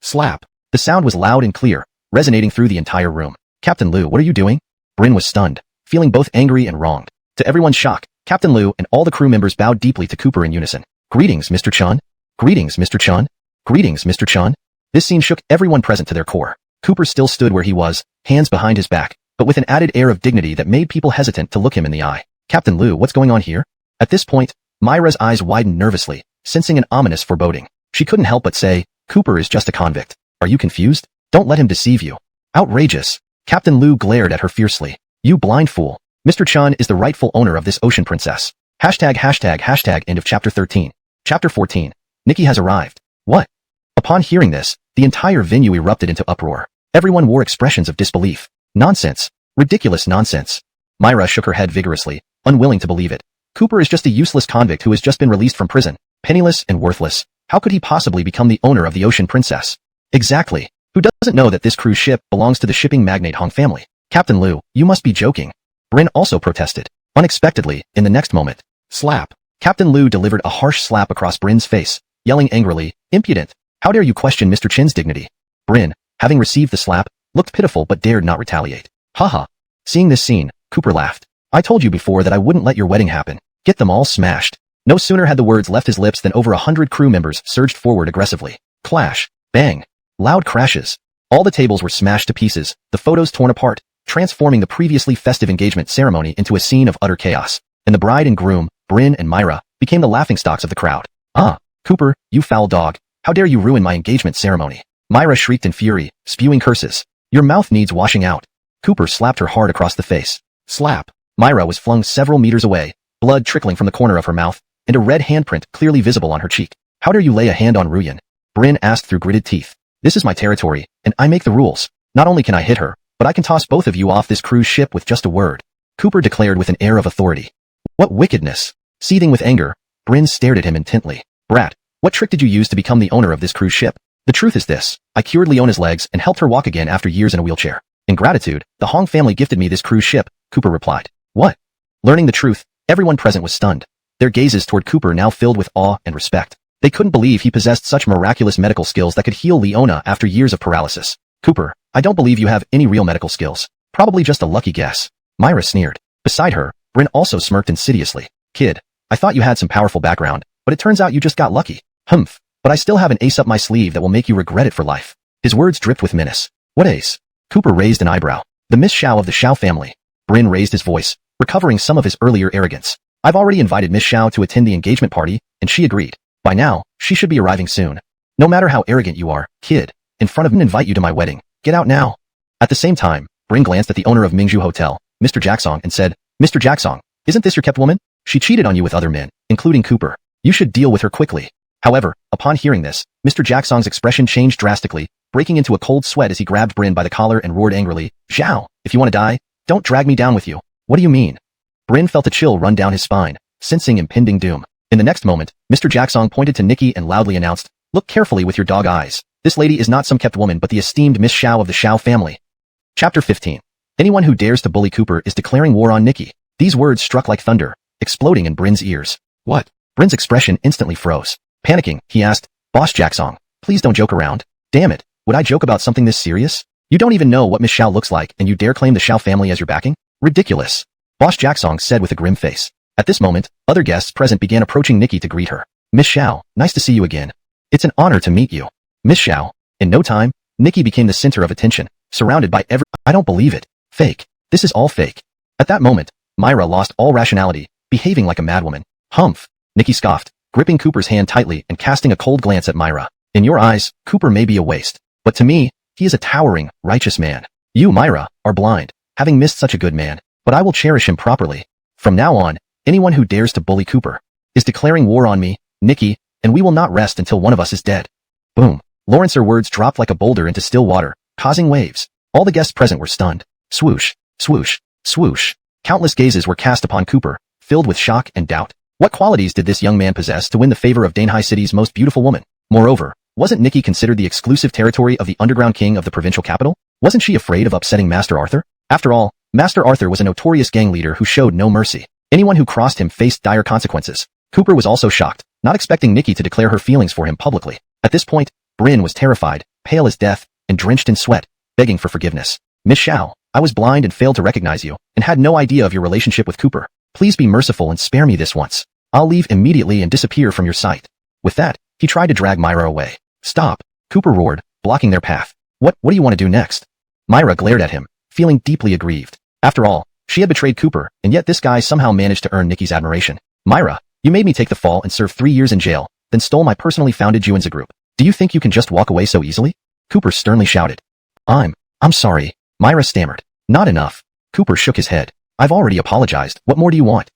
Slap. The sound was loud and clear, resonating through the entire room. Captain Liu, what are you doing? Bryn was stunned, feeling both angry and wronged. To everyone's shock, Captain Liu and all the crew members bowed deeply to Cooper in unison. Greetings, Mr. Chun. Greetings, Mr. Chun. Greetings, Mr. Chun. This scene shook everyone present to their core. Cooper still stood where he was, hands behind his back, but with an added air of dignity that made people hesitant to look him in the eye. Captain Liu, what's going on here? At this point, Myra's eyes widened nervously, sensing an ominous foreboding. She couldn't help but say, Cooper is just a convict. Are you confused? Don't let him deceive you. Outrageous. Captain Liu glared at her fiercely. You blind fool. Mr. Chun is the rightful owner of this ocean princess. End of chapter 13. Chapter 14. Nikki has arrived. What? Upon hearing this, the entire venue erupted into uproar. Everyone wore expressions of disbelief. Nonsense. Ridiculous nonsense. Myra shook her head vigorously, unwilling to believe it. Cooper is just a useless convict who has just been released from prison. Penniless and worthless. How could he possibly become the owner of the ocean princess? Exactly. Who doesn't know that this cruise ship belongs to the shipping magnate Hong family? Captain Liu, you must be joking. Bryn also protested. Unexpectedly, in the next moment, slap. Captain Liu delivered a harsh slap across Bryn's face, yelling angrily, impudent. How dare you question Mr. Chin's dignity? Bryn, having received the slap, looked pitiful but dared not retaliate. Haha. Seeing this scene, Cooper laughed. I told you before that I wouldn't let your wedding happen. Get them all smashed. No sooner had the words left his lips than over 100 crew members surged forward aggressively. Clash. Bang. Loud crashes. All the tables were smashed to pieces, the photos torn apart, transforming the previously festive engagement ceremony into a scene of utter chaos. And the bride and groom, Bryn and Myra, became the laughingstocks of the crowd. Ah, Cooper, you foul dog. How dare you ruin my engagement ceremony? Myra shrieked in fury, spewing curses. Your mouth needs washing out. Cooper slapped her hard across the face. Slap. Myra was flung several meters away, blood trickling from the corner of her mouth, and a red handprint clearly visible on her cheek. How dare you lay a hand on Ruyan? Bryn asked through gritted teeth. This is my territory, and I make the rules. Not only can I hit her, but I can toss both of you off this cruise ship with just a word. Cooper declared with an air of authority. What wickedness! Seething with anger, Bryn stared at him intently. Brat, what trick did you use to become the owner of this cruise ship? The truth is this. I cured Leona's legs and helped her walk again after years in a wheelchair. In gratitude, the Hong family gifted me this cruise ship, Cooper replied. What? Learning the truth, everyone present was stunned. Their gazes toward Cooper now filled with awe and respect. They couldn't believe he possessed such miraculous medical skills that could heal Leona after years of paralysis. Cooper, I don't believe you have any real medical skills. Probably just a lucky guess. Myra sneered. Beside her, Bryn also smirked insidiously. Kid, I thought you had some powerful background, but it turns out you just got lucky. Humph. But I still have an ace up my sleeve that will make you regret it for life. His words dripped with menace. What ace? Cooper raised an eyebrow. The Miss Xiao of the Xiao family. Bryn raised his voice, recovering some of his earlier arrogance. I've already invited Miss Xiao to attend the engagement party, and she agreed. By now, she should be arriving soon. No matter how arrogant you are, kid, in front of me invite you to my wedding. Get out now. At the same time, Bryn glanced at the owner of Mingzhu Hotel, Mr. Jacksong, and said, Mr. Jacksong, isn't this your kept woman? She cheated on you with other men, including Cooper. You should deal with her quickly. However, upon hearing this, Mr. Jacksong's expression changed drastically, breaking into a cold sweat as he grabbed Bryn by the collar and roared angrily, Zhao, if you want to die, don't drag me down with you. What do you mean? Bryn felt a chill run down his spine, sensing impending doom. In the next moment, Mr. Jacksong pointed to Nikki and loudly announced, Look carefully with your dog eyes. This lady is not some kept woman but the esteemed Miss Xiao of the Xiao family. Chapter 15. Anyone who dares to bully Cooper is declaring war on Nikki. These words struck like thunder, exploding in Bryn's ears. What? Bryn's expression instantly froze. Panicking, he asked, Boss Jacksong, please don't joke around. Damn it, would I joke about something this serious? You don't even know what Miss Xiao looks like and you dare claim the Xiao family as your backing? Ridiculous. Boss Jacksong said with a grim face. At this moment, other guests present began approaching Nikki to greet her. Miss Xiao, nice to see you again. It's an honor to meet you. Miss Xiao. In no time, Nikki became the center of attention, surrounded by I don't believe it. Fake. This is all fake. At that moment, Myra lost all rationality, behaving like a madwoman. Humph. Nikki scoffed, gripping Cooper's hand tightly and casting a cold glance at Myra. In your eyes, Cooper may be a waste. But to me, he is a towering, righteous man. You, Myra, are blind, having missed such a good man, but I will cherish him properly. From now on, anyone who dares to bully Cooper is declaring war on me, Nikki, and we will not rest until one of us is dead. Boom. Lawrence's words dropped like a boulder into still water, causing waves. All the guests present were stunned. Swoosh, swoosh, swoosh. Countless gazes were cast upon Cooper, filled with shock and doubt. What qualities did this young man possess to win the favor of Donghua City's most beautiful woman? Moreover, wasn't Nikki considered the exclusive territory of the underground king of the provincial capital? Wasn't she afraid of upsetting Master Arthur? After all, Master Arthur was a notorious gang leader who showed no mercy. Anyone who crossed him faced dire consequences. Cooper was also shocked, not expecting Nikki to declare her feelings for him publicly. At this point, Bryn was terrified, pale as death, and drenched in sweat, begging for forgiveness. Miss Xiao, I was blind and failed to recognize you, and had no idea of your relationship with Cooper. Please be merciful and spare me this once. I'll leave immediately and disappear from your sight. With that, he tried to drag Myra away. Stop, Cooper roared, blocking their path. What do you want to do next? Myra glared at him, feeling deeply aggrieved. After all, she had betrayed Cooper, and yet this guy somehow managed to earn Nikki's admiration. Myra, you made me take the fall and serve 3 years in jail, then stole my personally founded Juanza group. Do you think you can just walk away so easily? Cooper sternly shouted. I'm sorry, Myra stammered. Not enough. Cooper shook his head. I've already apologized. What more do you want?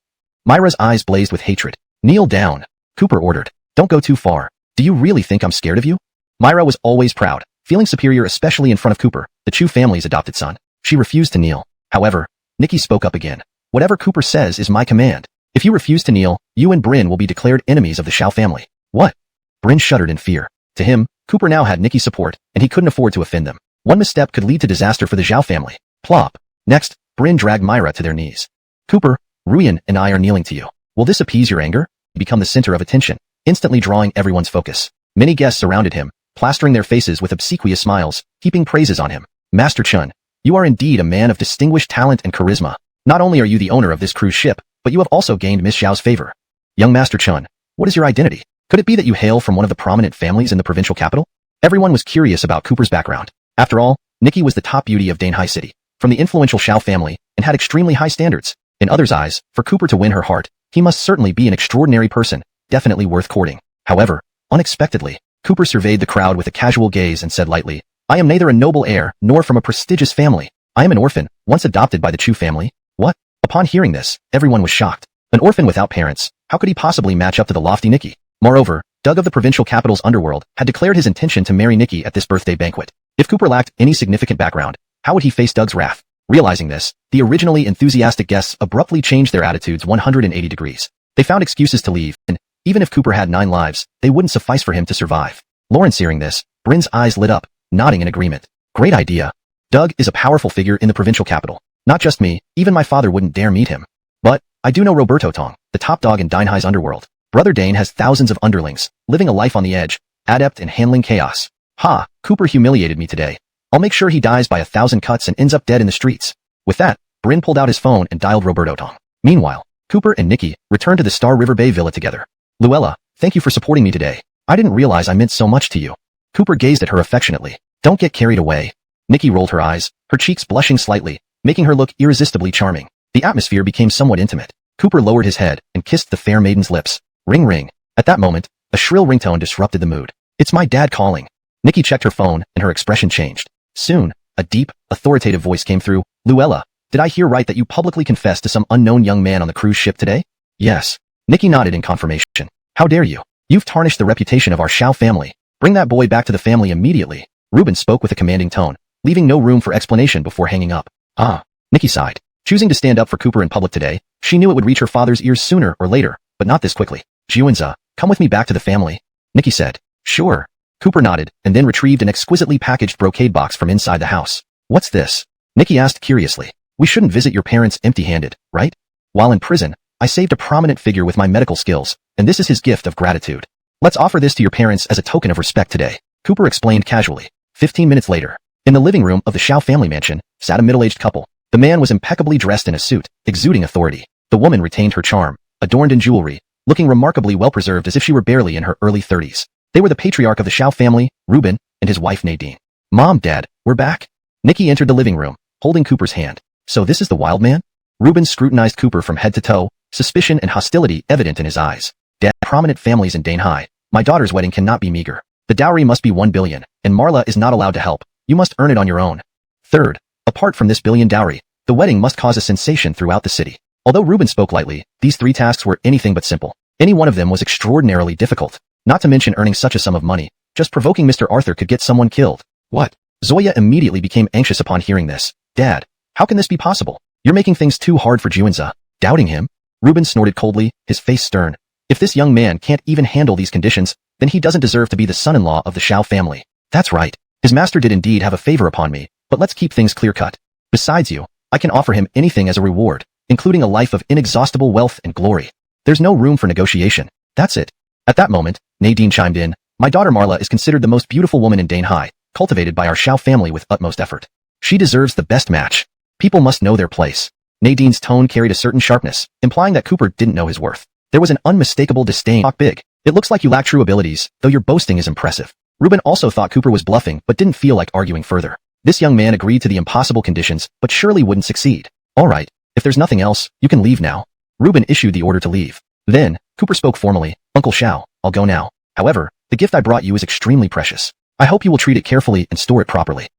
Myra's eyes blazed with hatred. Kneel down. Cooper ordered. Don't go too far. Do you really think I'm scared of you? Myra was always proud, feeling superior especially in front of Cooper, the Chu family's adopted son. She refused to kneel. However, Nikki spoke up again. Whatever Cooper says is my command. If you refuse to kneel, you and Bryn will be declared enemies of the Xiao family. What? Bryn shuddered in fear. To him, Cooper now had Nikki's support, and he couldn't afford to offend them. One misstep could lead to disaster for the Zhao family. Plop. Next, Bryn dragged Myra to their knees. Cooper, Ruyan and I are kneeling to you. Will this appease your anger? He became the center of attention, instantly drawing everyone's focus. Many guests surrounded him, plastering their faces with obsequious smiles, heaping praises on him. Master Chun, you are indeed a man of distinguished talent and charisma. Not only are you the owner of this cruise ship, but you have also gained Miss Xiao's favor. Young Master Chun, what is your identity? Could it be that you hail from one of the prominent families in the provincial capital? Everyone was curious about Cooper's background. After all, Nikki was the top beauty of Donghua City, from the influential Xiao family, and had extremely high standards. In others' eyes, for Cooper to win her heart, he must certainly be an extraordinary person, definitely worth courting. However, unexpectedly, Cooper surveyed the crowd with a casual gaze and said lightly, I am neither a noble heir nor from a prestigious family. I am an orphan, once adopted by the Chu family. What? Upon hearing this, everyone was shocked. An orphan without parents, how could he possibly match up to the lofty Nikki? Moreover, Doug of the provincial capital's underworld had declared his intention to marry Nikki at this birthday banquet. If Cooper lacked any significant background, how would he face Doug's wrath? Realizing this, the originally enthusiastic guests abruptly changed their attitudes 180 degrees. They found excuses to leave, and even if Cooper had 9 lives, they wouldn't suffice for him to survive. Lawrence hearing this, Bryn's eyes lit up, nodding in agreement. Great idea. Doug is a powerful figure in the provincial capital. Not just me, even my father wouldn't dare meet him. But, I do know Roberto Tong, the top dog in Donhua's underworld. Brother Dane has thousands of underlings, living a life on the edge, adept in handling chaos. Ha, Cooper humiliated me today. I'll make sure he dies by 1,000 cuts and ends up dead in the streets. With that, Bryn pulled out his phone and dialed Roberto Tong. Meanwhile, Cooper and Nikki returned to the Star River Bay villa together. Luella, thank you for supporting me today. I didn't realize I meant so much to you. Cooper gazed at her affectionately. Don't get carried away. Nikki rolled her eyes, her cheeks blushing slightly, making her look irresistibly charming. The atmosphere became somewhat intimate. Cooper lowered his head and kissed the fair maiden's lips. Ring ring. At that moment, a shrill ringtone disrupted the mood. It's my dad calling. Nikki checked her phone and her expression changed. Soon, a deep, authoritative voice came through. Luella, did I hear right that you publicly confessed to some unknown young man on the cruise ship today? Yes. Nikki nodded in confirmation. How dare you? You've tarnished the reputation of our Xiao family. Bring that boy back to the family immediately. Ruben spoke with a commanding tone, leaving no room for explanation before hanging up. Ah. Nikki sighed. Choosing to stand up for Cooper in public today, she knew it would reach her father's ears sooner or later, but not this quickly. Juanza, come with me back to the family. Nikki said. Sure. Cooper nodded, and then retrieved an exquisitely packaged brocade box from inside the house. What's this? Nikki asked curiously. We shouldn't visit your parents empty-handed, right? While in prison, I saved a prominent figure with my medical skills, and this is his gift of gratitude. Let's offer this to your parents as a token of respect today, Cooper explained casually. 15 minutes later, in the living room of the Shao family mansion, sat a middle-aged couple. The man was impeccably dressed in a suit, exuding authority. The woman retained her charm, adorned in jewelry, looking remarkably well-preserved as if she were barely in her early 30s. They were the patriarch of the Shao family, Ruben, and his wife Nadine. Mom, Dad, we're back. Nikki entered the living room, holding Cooper's hand. So this is the wild man? Ruben scrutinized Cooper from head to toe, suspicion and hostility evident in his eyes. Dad, prominent families in Donghua. My daughter's wedding cannot be meager. The dowry must be 1 billion, and Marla is not allowed to help. You must earn it on your own. Third, apart from this billion dowry, the wedding must cause a sensation throughout the city. Although Ruben spoke lightly, these 3 tasks were anything but simple. Any one of them was extraordinarily difficult. Not to mention earning such a sum of money. Just provoking Mr. Arthur could get someone killed. What? Zoya immediately became anxious upon hearing this. Dad, how can this be possible? You're making things too hard for Juanza. Doubting him? Ruben snorted coldly, his face stern. If this young man can't even handle these conditions, then he doesn't deserve to be the son-in-law of the Shao family. That's right. His master did indeed have a favor upon me, but let's keep things clear-cut. Besides you, I can offer him anything as a reward, including a life of inexhaustible wealth and glory. There's no room for negotiation. That's it. At that moment, Nadine chimed in. My daughter Marla is considered the most beautiful woman in Donghua, cultivated by our Shao family with utmost effort. She deserves the best match. People must know their place. Nadine's tone carried a certain sharpness, implying that Cooper didn't know his worth. There was an unmistakable disdain. Talk big. It looks like you lack true abilities, though your boasting is impressive. Ruben also thought Cooper was bluffing but didn't feel like arguing further. This young man agreed to the impossible conditions, but surely wouldn't succeed. All right, if there's nothing else, you can leave now. Ruben issued the order to leave. Then, Cooper spoke formally. Uncle Shao, I'll go now. However, the gift I brought you is extremely precious. I hope you will treat it carefully and store it properly.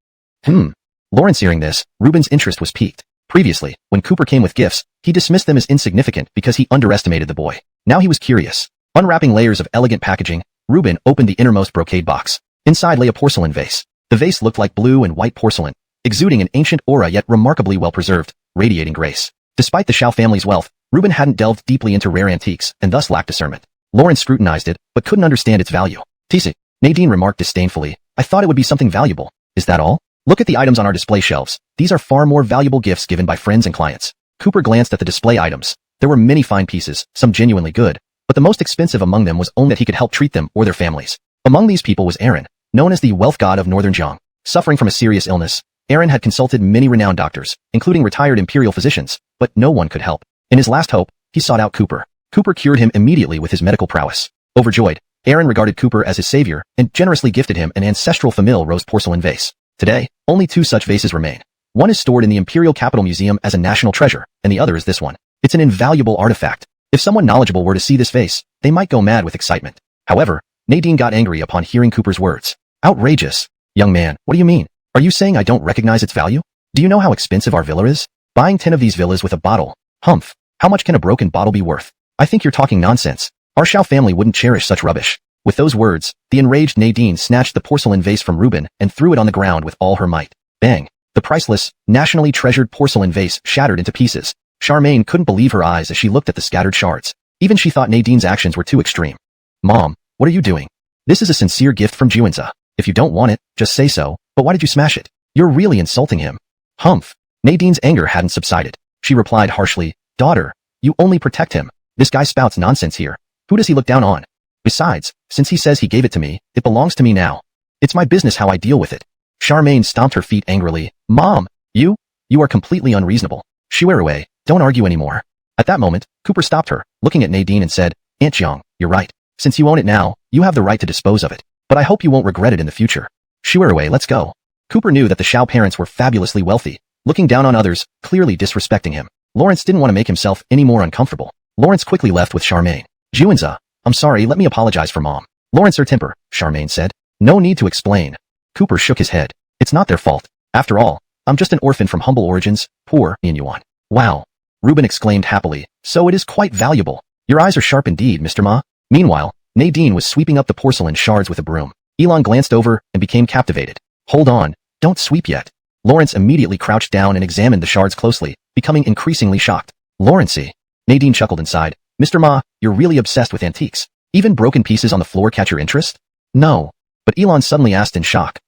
Lawrence hearing this, Ruben's interest was piqued. Previously, when Cooper came with gifts, he dismissed them as insignificant because he underestimated the boy. Now he was curious. Unwrapping layers of elegant packaging, Ruben opened the innermost brocade box. Inside lay a porcelain vase. The vase looked like blue and white porcelain, exuding an ancient aura yet remarkably well-preserved, radiating grace. Despite the Shao family's wealth, Ruben hadn't delved deeply into rare antiques and thus lacked discernment. Lawrence scrutinized it, but couldn't understand its value. Tisi, Nadine remarked disdainfully. I thought it would be something valuable. Is that all? Look at the items on our display shelves. These are far more valuable gifts given by friends and clients. Cooper glanced at the display items. There were many fine pieces, some genuinely good, but the most expensive among them was only that he could help treat them or their families. Among these people was Aaron, known as the wealth god of Northern Jiang. Suffering from a serious illness, Aaron had consulted many renowned doctors, including retired imperial physicians, but no one could help. In his last hope, he sought out Cooper. Cooper cured him immediately with his medical prowess. Overjoyed, Aaron regarded Cooper as his savior and generously gifted him an ancestral famille rose porcelain vase. Today, only 2 such vases remain. One is stored in the Imperial Capital Museum as a national treasure, and the other is this one. It's an invaluable artifact. If someone knowledgeable were to see this vase, they might go mad with excitement. However, Nadine got angry upon hearing Cooper's words. Outrageous. Young man, what do you mean? Are you saying I don't recognize its value? Do you know how expensive our villa is? Buying 10 of these villas with a bottle. Humph. How much can a broken bottle be worth? I think you're talking nonsense. Our Shao family wouldn't cherish such rubbish. With those words, the enraged Nadine snatched the porcelain vase from Ruben and threw it on the ground with all her might. Bang! The priceless, nationally treasured porcelain vase shattered into pieces. Charmaine couldn't believe her eyes as she looked at the scattered shards. Even she thought Nadine's actions were too extreme. Mom, what are you doing? This is a sincere gift from Juanza. If you don't want it, just say so, but why did you smash it? You're really insulting him. Humph! Nadine's anger hadn't subsided. She replied harshly, Daughter, you only protect him. This guy spouts nonsense here. Who does he look down on? Besides, since he says he gave it to me, it belongs to me now. It's my business how I deal with it. Charmaine stomped her feet angrily. Mom, you are completely unreasonable. Shuerue, don't argue anymore. At that moment, Cooper stopped her, looking at Nadine and said, Aunt Jiang, you're right. Since you own it now, you have the right to dispose of it. But I hope you won't regret it in the future. Shuerue, let's go. Cooper knew that the Shao parents were fabulously wealthy, looking down on others, clearly disrespecting him. Lawrence didn't want to make himself any more uncomfortable. Lawrence quickly left with Charmaine. Juanza, I'm sorry, let me apologize for Mom. Lawrence her temper, Charmaine said. No need to explain. Cooper shook his head. It's not their fault. After all, I'm just an orphan from humble origins, poor in yuan. Wow. Ruben exclaimed happily. So it is quite valuable. Your eyes are sharp indeed, Mr. Ma. Meanwhile, Nadine was sweeping up the porcelain shards with a broom. Elon glanced over and became captivated. Hold on, don't sweep yet. Lawrence immediately crouched down and examined the shards closely, becoming increasingly shocked. Lawrencey. Nadine chuckled inside. Mr. Ma, you're really obsessed with antiques. Even broken pieces on the floor catch your interest? No. But Elon suddenly asked in shock.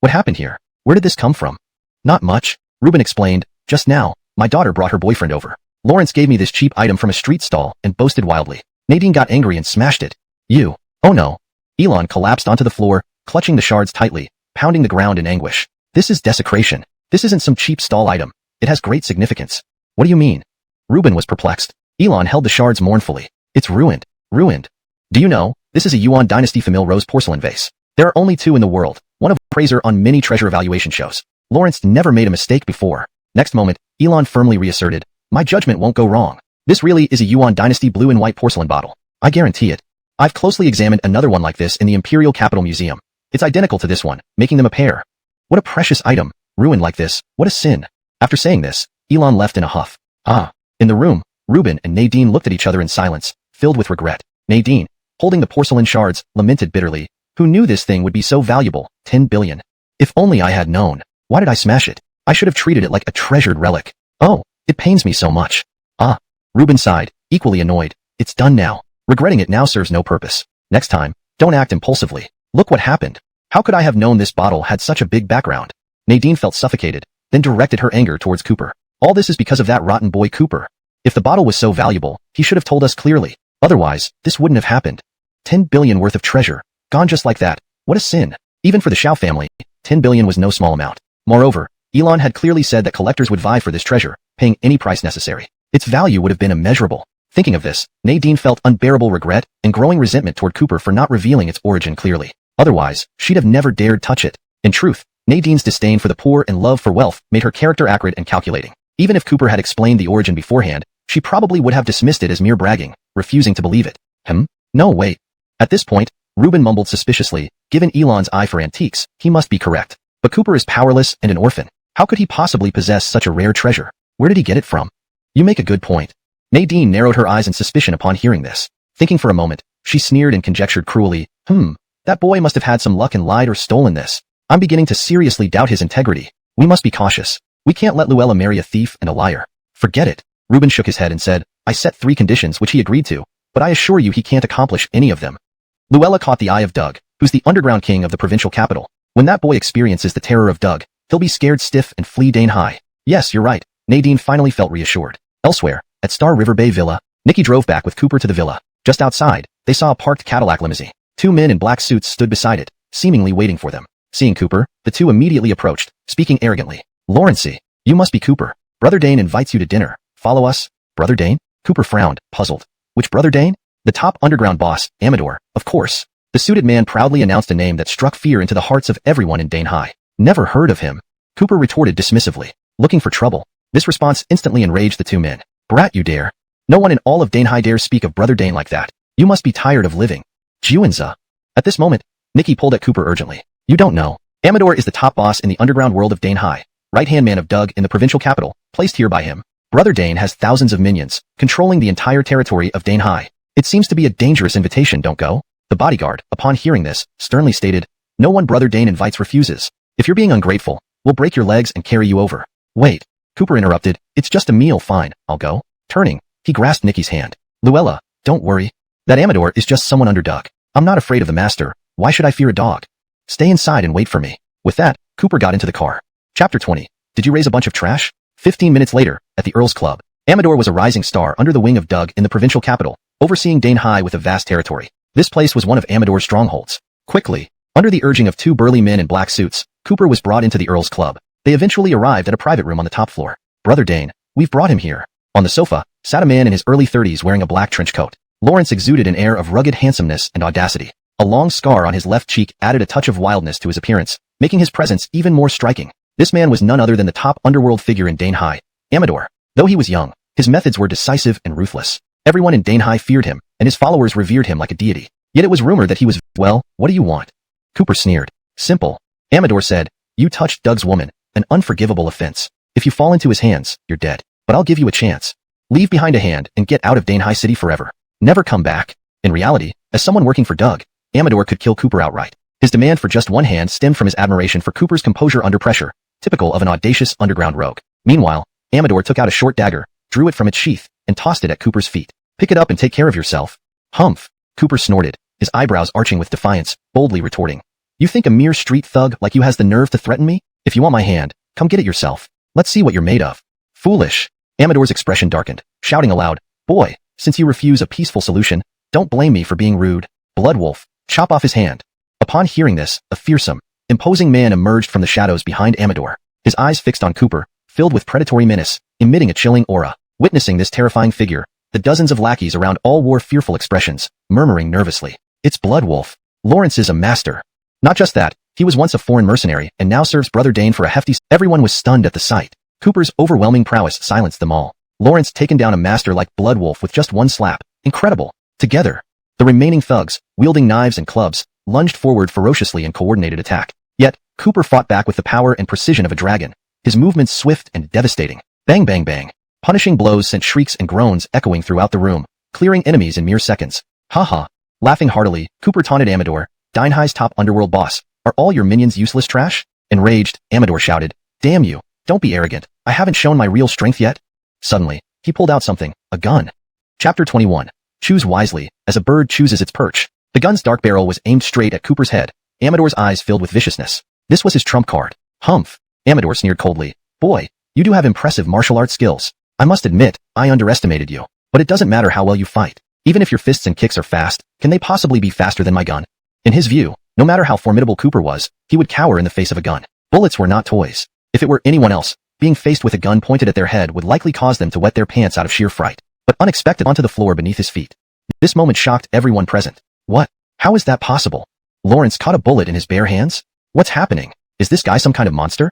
What happened here? Where did this come from? Not much. Ruben explained, just now, my daughter brought her boyfriend over. Lawrence gave me this cheap item from a street stall and boasted wildly. Nadine got angry and smashed it. You. Oh no. Elon collapsed onto the floor, clutching the shards tightly, pounding the ground in anguish. This is desecration. This isn't some cheap stall item. It has great significance. What do you mean? Ruben was perplexed. Elon held the shards mournfully. It's ruined. Ruined. Do you know, this is a Yuan Dynasty Famille Rose porcelain vase. There are only two in the world, one of appraiser on many treasure evaluation shows. Lawrence never made a mistake before. Next moment, Elon firmly reasserted, my judgment won't go wrong. This really is a Yuan Dynasty blue and white porcelain bottle. I guarantee it. I've closely examined another one like this in the Imperial Capital Museum. It's identical to this one, making them a pair. What a precious item. Ruined like this, what a sin. After saying this, Elon left in a huff. In the room, Ruben and Nadine looked at each other in silence, filled with regret. Nadine, holding the porcelain shards, lamented bitterly. Who knew this thing would be so valuable? 10 billion. If only I had known. Why did I smash it? I should have treated it like a treasured relic. Oh, it pains me so much. Ruben sighed, equally annoyed. It's done now. Regretting it now serves no purpose. Next time, don't act impulsively. Look what happened. How could I have known this bottle had such a big background? Nadine felt suffocated, then directed her anger towards Cooper. All this is because of that rotten boy Cooper. If the bottle was so valuable, he should have told us clearly. Otherwise, this wouldn't have happened. 10 billion worth of treasure, gone just like that. What a sin. Even for the Xiao family, 10 billion was no small amount. Moreover, Elon had clearly said that collectors would vie for this treasure, paying any price necessary. Its value would have been immeasurable. Thinking of this, Nadine felt unbearable regret and growing resentment toward Cooper for not revealing its origin clearly. Otherwise, she'd have never dared touch it. In truth, Nadine's disdain for the poor and love for wealth made her character accurate and calculating. Even if Cooper had explained the origin beforehand, she probably would have dismissed it as mere bragging, refusing to believe it. No, wait. At this point, Ruben mumbled suspiciously, given Elon's eye for antiques, he must be correct. But Cooper is powerless and an orphan. How could he possibly possess such a rare treasure? Where did he get it from? You make a good point. Nadine narrowed her eyes in suspicion upon hearing this. Thinking for a moment, she sneered and conjectured cruelly, that boy must have had some luck and lied or stolen this. I'm beginning to seriously doubt his integrity. We must be cautious. We can't let Luella marry a thief and a liar. Forget it. Ruben shook his head and said, I set 3 conditions which he agreed to, but I assure you he can't accomplish any of them. Luella caught the eye of Doug, who's the underground king of the provincial capital. When that boy experiences the terror of Doug, he'll be scared stiff and flee Donghua. Yes, you're right. Nadine finally felt reassured. Elsewhere, at Star River Bay Villa, Nikki drove back with Cooper to the villa. Just outside, they saw a parked Cadillac limousine. 2 men in black suits stood beside it, seemingly waiting for them. Seeing Cooper, the two immediately approached, speaking arrogantly. Lawrencey, you must be Cooper. Brother Dane invites you to dinner. Follow us. Brother Dane? Cooper frowned, puzzled. Which Brother Dane? The top underground boss, Amador, of course. The suited man proudly announced a name that struck fear into the hearts of everyone in Donghua. Never heard of him. Cooper retorted dismissively, looking for trouble. This response instantly enraged the 2 men. Brat, you dare. No one in all of Donghua dares speak of Brother Dane like that. You must be tired of living. Juanza. At this moment, Nikki pulled at Cooper urgently. You don't know. Amador is the top boss in the underground world of Donghua, right-hand man of Doug in the provincial capital, placed here by him. Brother Dane has thousands of minions, controlling the entire territory of Donghua. It seems to be a dangerous invitation, don't go. The bodyguard, upon hearing this, sternly stated, no one Brother Dane invites refuses. If you're being ungrateful, we'll break your legs and carry you over. Wait. Cooper interrupted, it's just a meal, fine, I'll go. Turning, he grasped Nikki's hand. Luella, don't worry. That Amador is just someone under Doug. I'm not afraid of the master. Why should I fear a dog? Stay inside and wait for me. With that, Cooper got into the car. Chapter 20. Did you raise a bunch of trash? 15 minutes later, at the Earl's Club, Amador was a rising star under the wing of Doug in the provincial capital, overseeing Donghua with a vast territory. This place was one of Amador's strongholds. Quickly, under the urging of 2 burly men in black suits, Cooper was brought into the Earl's Club. They eventually arrived at a private room on the top floor. Brother Dane, we've brought him here. On the sofa, sat a man in his early 30s wearing a black trench coat. Lawrence exuded an air of rugged handsomeness and audacity. A long scar on his left cheek added a touch of wildness to his appearance, making his presence even more striking. This man was none other than the top underworld figure in Donghua, Amador. Though he was young, his methods were decisive and ruthless. Everyone in Donghua feared him, and his followers revered him like a deity. Yet it was rumored that he was, well, what do you want? Cooper sneered. Simple. Amador said, you touched Doug's woman, an unforgivable offense. If you fall into his hands, you're dead. But I'll give you a chance. Leave behind a hand and get out of Donghua City forever. Never come back. In reality, as someone working for Doug, Amador could kill Cooper outright. His demand for just one hand stemmed from his admiration for Cooper's composure under pressure, typical of an audacious underground rogue. Meanwhile, Amador took out a short dagger, drew it from its sheath, and tossed it at Cooper's feet. Pick it up and take care of yourself. Humph. Cooper snorted, his eyebrows arching with defiance, boldly retorting. You think a mere street thug like you has the nerve to threaten me? If you want my hand, come get it yourself. Let's see what you're made of. Foolish. Amador's expression darkened, shouting aloud, Boy, since you refuse a peaceful solution, don't blame me for being rude. Blood Wolf, chop off his hand. Upon hearing this, a fearsome, imposing man emerged from the shadows behind Amador, his eyes fixed on Cooper, filled with predatory menace, emitting a chilling aura. Witnessing this terrifying figure, the dozens of lackeys around all wore fearful expressions, murmuring nervously, It's Blood Wolf. Lawrence is a master. Not just that, he was once a foreign mercenary and now serves Brother Dane for a hefty... Everyone was stunned at the sight. Cooper's overwhelming prowess silenced them all. Lawrence taken down a master like Blood Wolf with just one slap. Incredible. Together, the remaining thugs, wielding knives and clubs, lunged forward ferociously in coordinated attack. Yet, Cooper fought back with the power and precision of a dragon, his movements swift and devastating. Bang bang bang. Punishing blows sent shrieks and groans echoing throughout the room, clearing enemies in mere seconds. Ha. Laughing heartily, Cooper taunted Amador, Donghai's top underworld boss. Are all your minions useless trash? Enraged, Amador shouted, Damn you, don't be arrogant. I haven't shown my real strength yet. Suddenly, he pulled out something, a gun. Chapter 21. Choose wisely, as a bird chooses its perch. The gun's dark barrel was aimed straight at Cooper's head, Amador's eyes filled with viciousness. This was his trump card. Humph. Amador sneered coldly. Boy, you do have impressive martial arts skills. I must admit, I underestimated you. But it doesn't matter how well you fight. Even if your fists and kicks are fast, can they possibly be faster than my gun? In his view, no matter how formidable Cooper was, he would cower in the face of a gun. Bullets were not toys. If it were anyone else, being faced with a gun pointed at their head would likely cause them to wet their pants out of sheer fright. But unexpected onto the floor beneath his feet. This moment shocked everyone present. What? How is that possible? Lawrence caught a bullet in his bare hands? What's happening? Is this guy some kind of monster?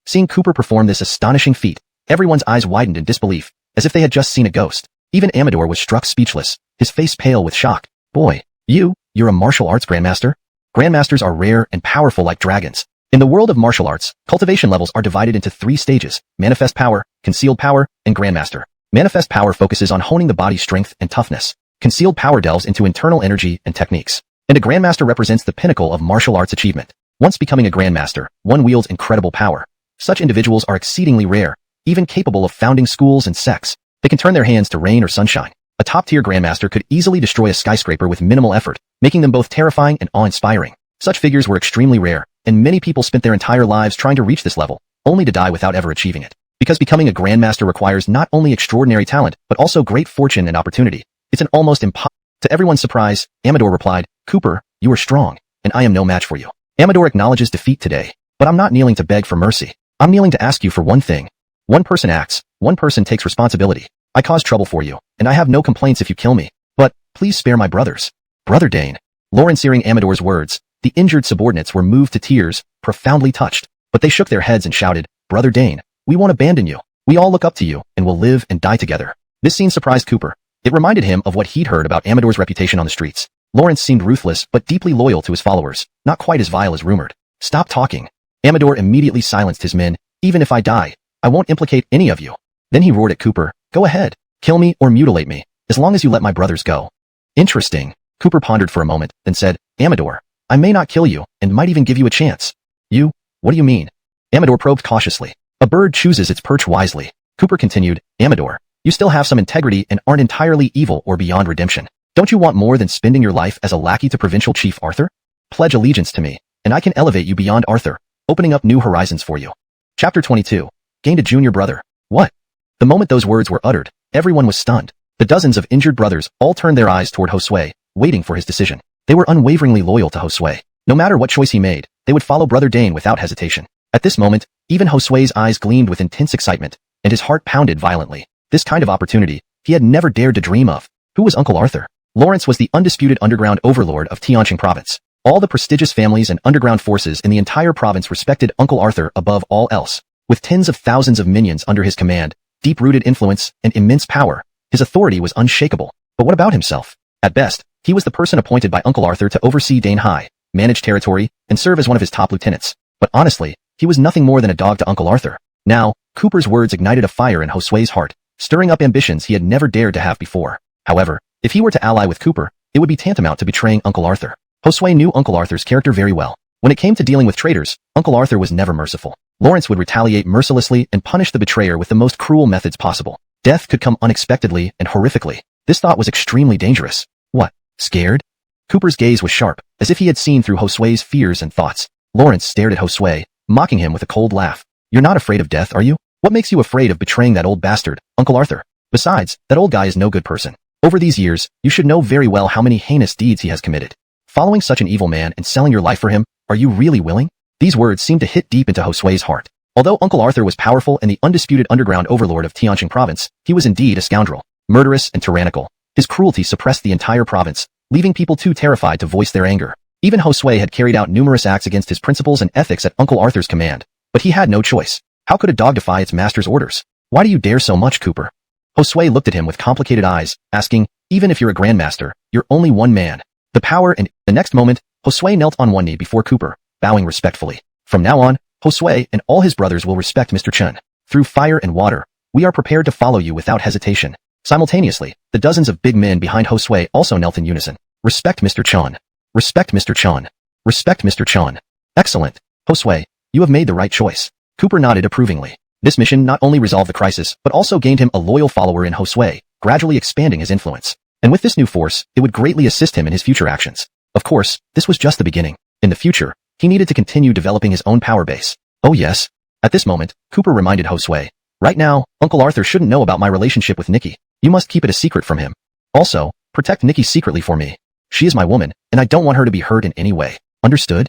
Seeing Cooper perform this astonishing feat, everyone's eyes widened in disbelief, as if they had just seen a ghost. Even Amador was struck speechless, his face pale with shock. Boy, you're a martial arts grandmaster? Grandmasters are rare and powerful like dragons. In the world of martial arts, cultivation levels are divided into 3 stages: manifest power, concealed power, and grandmaster. Manifest power focuses on honing the body's strength and toughness. Concealed power delves into internal energy and techniques. And a grandmaster represents the pinnacle of martial arts achievement. Once becoming a grandmaster, one wields incredible power. Such individuals are exceedingly rare, even capable of founding schools and sects. They can turn their hands to rain or sunshine. A top-tier grandmaster could easily destroy a skyscraper with minimal effort, making them both terrifying and awe-inspiring. Such figures were extremely rare, and many people spent their entire lives trying to reach this level, only to die without ever achieving it. Because becoming a grandmaster requires not only extraordinary talent, but also great fortune and opportunity. It's an almost impossible. To everyone's surprise, Amador replied, Cooper, you are strong, and I am no match for you. Amador acknowledges defeat today, but I'm not kneeling to beg for mercy. I'm kneeling to ask you for one thing. One person acts, one person takes responsibility. I cause trouble for you, and I have no complaints if you kill me. But, please spare my brothers. Brother Dane. Lawrence hearing Amador's words, the injured subordinates were moved to tears, profoundly touched. But they shook their heads and shouted, Brother Dane, we won't abandon you. We all look up to you, and will live and die together. This scene surprised Cooper. It reminded him of what he'd heard about Amador's reputation on the streets. Lawrence seemed ruthless, but deeply loyal to his followers, not quite as vile as rumored. Stop talking. Amador immediately silenced his men. Even if I die, I won't implicate any of you. Then he roared at Cooper, Go ahead, kill me or mutilate me, as long as you let my brothers go. Interesting. Cooper pondered for a moment, then said, Amador, I may not kill you, and might even give you a chance. You? What do you mean? Amador probed cautiously. A bird chooses its perch wisely. Cooper continued, Amador, you still have some integrity and aren't entirely evil or beyond redemption. Don't you want more than spending your life as a lackey to Provincial Chief Arthur? Pledge allegiance to me, and I can elevate you beyond Arthur, opening up new horizons for you. Chapter 22. Gained a junior brother. What? The moment those words were uttered, everyone was stunned. The dozens of injured brothers all turned their eyes toward Josue, waiting for his decision. They were unwaveringly loyal to Josue. No matter what choice he made, they would follow Brother Dane without hesitation. At this moment, even Josue's eyes gleamed with intense excitement, and his heart pounded violently. This kind of opportunity, he had never dared to dream of. Who was Uncle Arthur? Lawrence was the undisputed underground overlord of Tianqing province. All the prestigious families and underground forces in the entire province respected Uncle Arthur above all else. With tens of thousands of minions under his command, deep-rooted influence, and immense power, his authority was unshakable. But what about himself? At best, he was the person appointed by Uncle Arthur to oversee Donghua, manage territory, and serve as one of his top lieutenants. But honestly, he was nothing more than a dog to Uncle Arthur. Now, Cooper's words ignited a fire in Josue's heart, stirring up ambitions he had never dared to have before. However, if he were to ally with Cooper, it would be tantamount to betraying Uncle Arthur. Josue knew Uncle Arthur's character very well. When it came to dealing with traitors, Uncle Arthur was never merciful. Lawrence would retaliate mercilessly and punish the betrayer with the most cruel methods possible. Death could come unexpectedly and horrifically. This thought was extremely dangerous. What? Scared? Cooper's gaze was sharp, as if he had seen through Josue's fears and thoughts. Lawrence stared at Josue, mocking him with a cold laugh. You're not afraid of death, are you? What makes you afraid of betraying that old bastard, Uncle Arthur? Besides, that old guy is no good person. Over these years, you should know very well how many heinous deeds he has committed. Following such an evil man and selling your life for him, are you really willing? These words seemed to hit deep into Josue's heart. Although Uncle Arthur was powerful and the undisputed underground overlord of Tianjin province, he was indeed a scoundrel, murderous and tyrannical. His cruelty suppressed the entire province, leaving people too terrified to voice their anger. Even Josue had carried out numerous acts against his principles and ethics at Uncle Arthur's command, but he had no choice. How could a dog defy its master's orders? Why do you dare so much, Cooper? Josue looked at him with complicated eyes, asking, even if you're a grandmaster, you're only one man. The power and the next moment, Josue knelt on one knee before Cooper, bowing respectfully. From now on, Josue and all his brothers will respect Mr. Chen. Through fire and water, we are prepared to follow you without hesitation. Simultaneously, the dozens of big men behind Josue also knelt in unison. Respect Mr. Chen. Respect Mr. Chen. Respect Mr. Chen. Excellent. Josue, you have made the right choice. Cooper nodded approvingly. This mission not only resolved the crisis, but also gained him a loyal follower in Josue, gradually expanding his influence. And with this new force, it would greatly assist him in his future actions. Of course, this was just the beginning. In the future, he needed to continue developing his own power base. Oh yes. At this moment, Cooper reminded Josue, right now, Uncle Arthur shouldn't know about my relationship with Nikki. You must keep it a secret from him. Also, protect Nikki secretly for me. She is my woman, and I don't want her to be hurt in any way. Understood?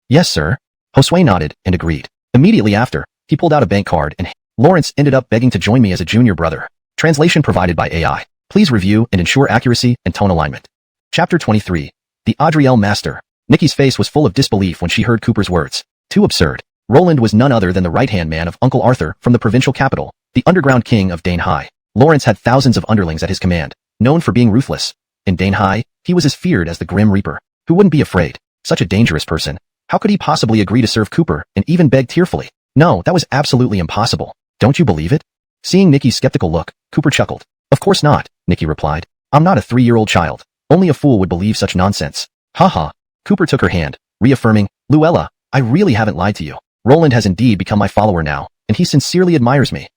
Yes, sir. Josue nodded and agreed. Immediately after, he pulled out a bank card and Lawrence ended up begging to join me as a junior brother. Translation provided by AI. Please review and ensure accuracy and tone alignment. Chapter 23. The Audriel Master. Nikki's face was full of disbelief when she heard Cooper's words. Too absurd. Roland was none other than the right-hand man of Uncle Arthur from the provincial capital, the underground king of Donghua. Lawrence had thousands of underlings at his command, known for being ruthless. In Donghua, he was as feared as the Grim Reaper. Who wouldn't be afraid? Such a dangerous person. How could he possibly agree to serve Cooper and even beg tearfully? No, that was absolutely impossible. Don't you believe it? Seeing Nikki's skeptical look, Cooper chuckled. Of course not, Nikki replied. I'm not a 3-year-old child. Only a fool would believe such nonsense. Haha. Cooper took her hand, reaffirming, Luella, I really haven't lied to you. Roland has indeed become my follower now, and he sincerely admires me.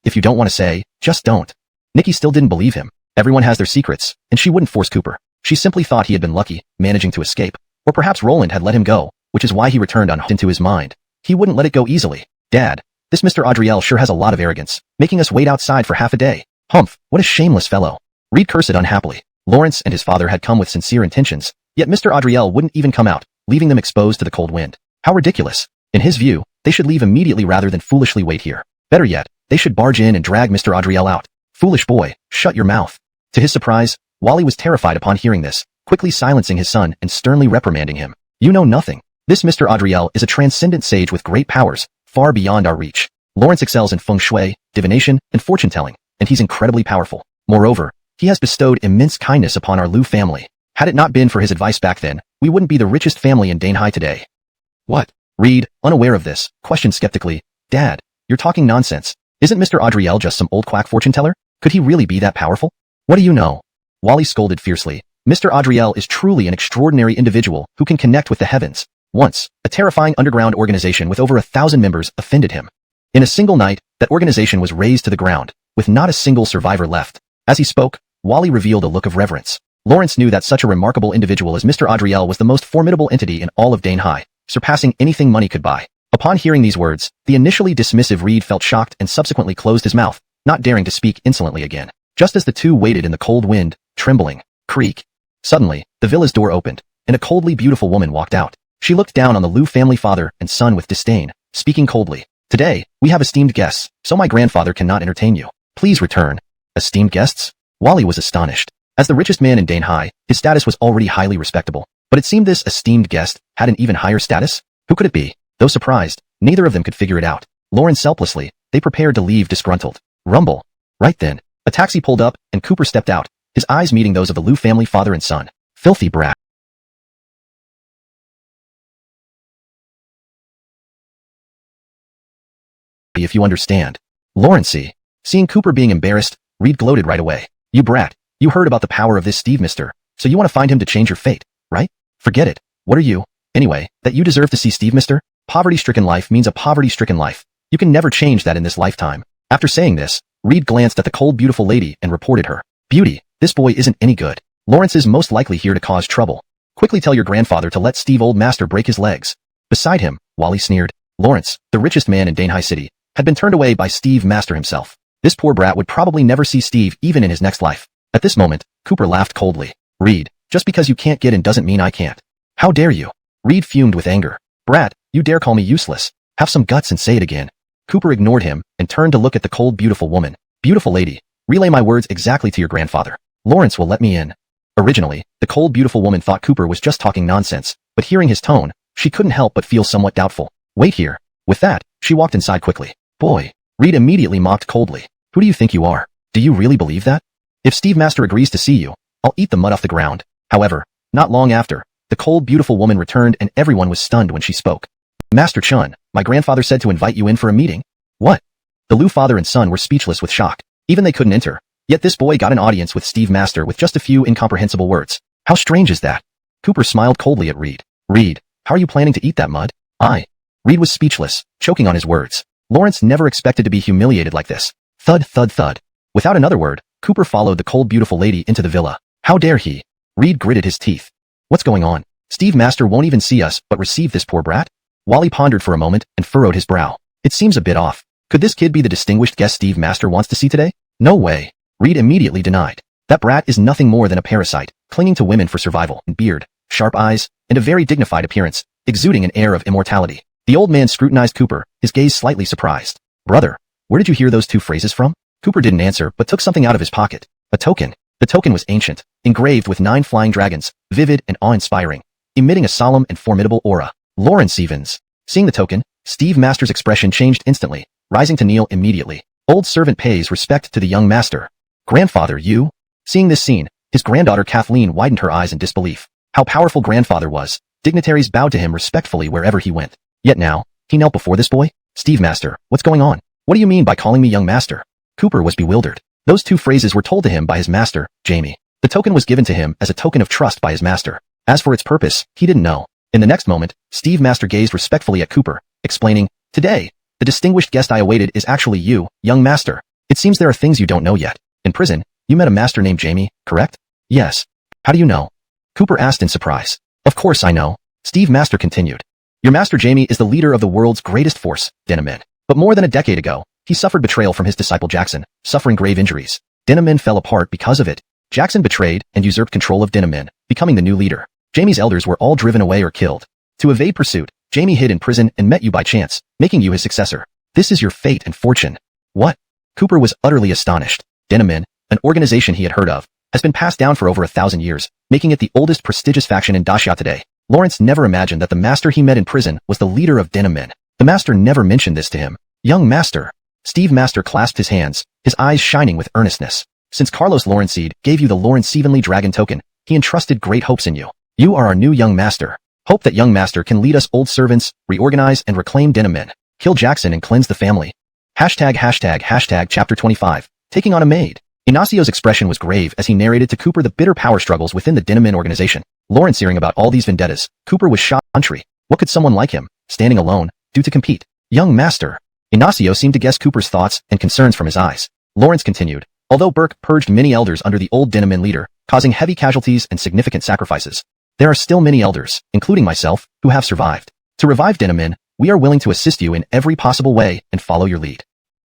If you don't want to say, just don't. Nikki still didn't believe him. Everyone has their secrets, and she wouldn't force Cooper. She simply thought he had been lucky, managing to escape. Or perhaps Roland had let him go, which is why he returned unharmed into his mind. He wouldn't let it go easily. Dad, this Mr. Audriel sure has a lot of arrogance, making us wait outside for half a day. Humph, what a shameless fellow. Reed cursed unhappily. Lawrence and his father had come with sincere intentions, yet Mr. Audriel wouldn't even come out, leaving them exposed to the cold wind. How ridiculous. In his view, they should leave immediately rather than foolishly wait here. Better yet, they should barge in and drag Mr. Audriel out. Foolish boy, shut your mouth. To his surprise, Wally was terrified upon hearing this, quickly silencing his son and sternly reprimanding him. You know nothing. This Mr. Audriel is a transcendent sage with great powers, far beyond our reach. Lawrence excels in feng shui, divination, and fortune-telling, and he's incredibly powerful. Moreover, he has bestowed immense kindness upon our Liu family. Had it not been for his advice back then, we wouldn't be the richest family in Donghua today. What? Reed, unaware of this, questioned skeptically, Dad, you're talking nonsense. Isn't Mr. Audriel just some old quack fortune-teller? Could he really be that powerful? What do you know? Wally scolded fiercely. Mr. Audriel is truly an extraordinary individual who can connect with the heavens. Once, a terrifying underground organization with over 1,000 members offended him. In a single night, that organization was razed to the ground, with not a single survivor left. As he spoke, Wally revealed a look of reverence. Lawrence knew that such a remarkable individual as Mr. Audriel was the most formidable entity in all of Donghua, surpassing anything money could buy. Upon hearing these words, the initially dismissive Reed felt shocked and subsequently closed his mouth, not daring to speak insolently again. Just as the two waited in the cold wind, trembling, creak. Suddenly, the villa's door opened, and a coldly beautiful woman walked out. She looked down on the Liu family father and son with disdain, speaking coldly. Today, we have esteemed guests, so my grandfather cannot entertain you. Please return. Esteemed guests? Wally was astonished. As the richest man in Donghua, his status was already highly respectable. But it seemed this esteemed guest had an even higher status? Who could it be? Though surprised, neither of them could figure it out. Lawrence helplessly, they prepared to leave disgruntled. Rumble. Right then, a taxi pulled up, and Cooper stepped out, his eyes meeting those of the Liu family father and son. Filthy brat. If you understand. Lawrencey. Seeing Cooper being embarrassed, Reed gloated right away. You brat, you heard about the power of this Steve mister, so you want to find him to change your fate, right? Forget it. What are you? Anyway, that you deserve to see Steve mister? Poverty-stricken life means a poverty-stricken life. You can never change that in this lifetime. After saying this, Reed glanced at the cold beautiful lady and reported her. Beauty, this boy isn't any good. Lawrence is most likely here to cause trouble. Quickly tell your grandfather to let Steve old master break his legs. Beside him, Wally sneered. Lawrence, the richest man in Donghua City, had been turned away by Steve Master himself. This poor brat would probably never see Steve even in his next life. At this moment, Cooper laughed coldly. Reed, just because you can't get in doesn't mean I can't. How dare you? Reed fumed with anger. Brat, you dare call me useless? Have some guts and say it again. Cooper ignored him and turned to look at the cold, beautiful woman. Beautiful lady, relay my words exactly to your grandfather. Lawrence will let me in. Originally, the cold, beautiful woman thought Cooper was just talking nonsense, but hearing his tone, she couldn't help but feel somewhat doubtful. Wait here. With that, she walked inside quickly. Boy. Reed immediately mocked coldly. Who do you think you are? Do you really believe that? If Steve Master agrees to see you, I'll eat the mud off the ground. However, not long after, the cold, beautiful woman returned and everyone was stunned when she spoke. Master Chun, my grandfather said to invite you in for a meeting. What? The Liu father and son were speechless with shock. Even they couldn't enter. Yet this boy got an audience with Steve Master with just a few incomprehensible words. How strange is that? Cooper smiled coldly at Reed. Reed, how are you planning to eat that mud? Reed was speechless, choking on his words. Lawrence never expected to be humiliated like this. Thud, thud, thud. Without another word, Cooper followed the cold, beautiful lady into the villa. How dare he? Reed gritted his teeth. What's going on? Steve Master won't even see us but receive this poor brat? Wally pondered for a moment and furrowed his brow. It seems a bit off. Could this kid be the distinguished guest Steve Master wants to see today? No way. Reed immediately denied. That brat is nothing more than a parasite, clinging to women for survival, and beard, sharp eyes, and a very dignified appearance, exuding an air of immortality. The old man scrutinized Cooper, his gaze slightly surprised. Brother, where did you hear those two phrases from? Cooper didn't answer but took something out of his pocket. A token. The token was ancient, engraved with 9 flying dragons, vivid and awe-inspiring, emitting a solemn and formidable aura. Lawrence Evans. Seeing the token, Steve Master's expression changed instantly, rising to kneel immediately. Old servant pays respect to the young master. Grandfather, you? Seeing this scene, his granddaughter Kathleen widened her eyes in disbelief. How powerful grandfather was. Dignitaries bowed to him respectfully wherever he went. Yet now, he knelt before this boy? Steve Master, what's going on? What do you mean by calling me young master? Cooper was bewildered. Those two phrases were told to him by his master, Jamie. The token was given to him as a token of trust by his master. As for its purpose, he didn't know. In the next moment, Steve Master gazed respectfully at Cooper, explaining, Today, the distinguished guest I awaited is actually you, young master. It seems there are things you don't know yet. In prison, you met a master named Jamie, correct? Yes. How do you know? Cooper asked in surprise. Of course I know. Steve Master continued. Your master Jamie is the leader of the world's greatest force, Dinamin. But more than a decade ago, he suffered betrayal from his disciple Jackson, suffering grave injuries. Dinamin fell apart because of it. Jackson betrayed and usurped control of Dinamin, becoming the new leader. Jamie's elders were all driven away or killed. To evade pursuit, Jamie hid in prison and met you by chance, making you his successor. This is your fate and fortune. What? Cooper was utterly astonished. Dinamin, an organization he had heard of, has been passed down for over 1,000 years, making it the oldest prestigious faction in Daxia today. Lawrence never imagined that the master he met in prison was the leader of Dinamin. The master never mentioned this to him. Young master. Steve Master clasped his hands, his eyes shining with earnestness. Since Carlos Lawrenceed gave you the Lawrence Evenly Dragon token, he entrusted great hopes in you. You are our new young master. Hope that young master can lead us old servants, reorganize and reclaim Dinamin. Kill Jackson and cleanse the family. ####Chapter 25. Taking on a maid. Inaccio's expression was grave as he narrated to Cooper the bitter power struggles within the Dinamin organization. Lawrence hearing about all these vendettas, Cooper was shocked. What could someone like him, standing alone, do to compete? Young master. Inacio seemed to guess Cooper's thoughts and concerns from his eyes. Lawrence continued. Although Burke purged many elders under the old Dinamin leader, causing heavy casualties and significant sacrifices, there are still many elders, including myself, who have survived. To revive Dinamin, we are willing to assist you in every possible way and follow your lead.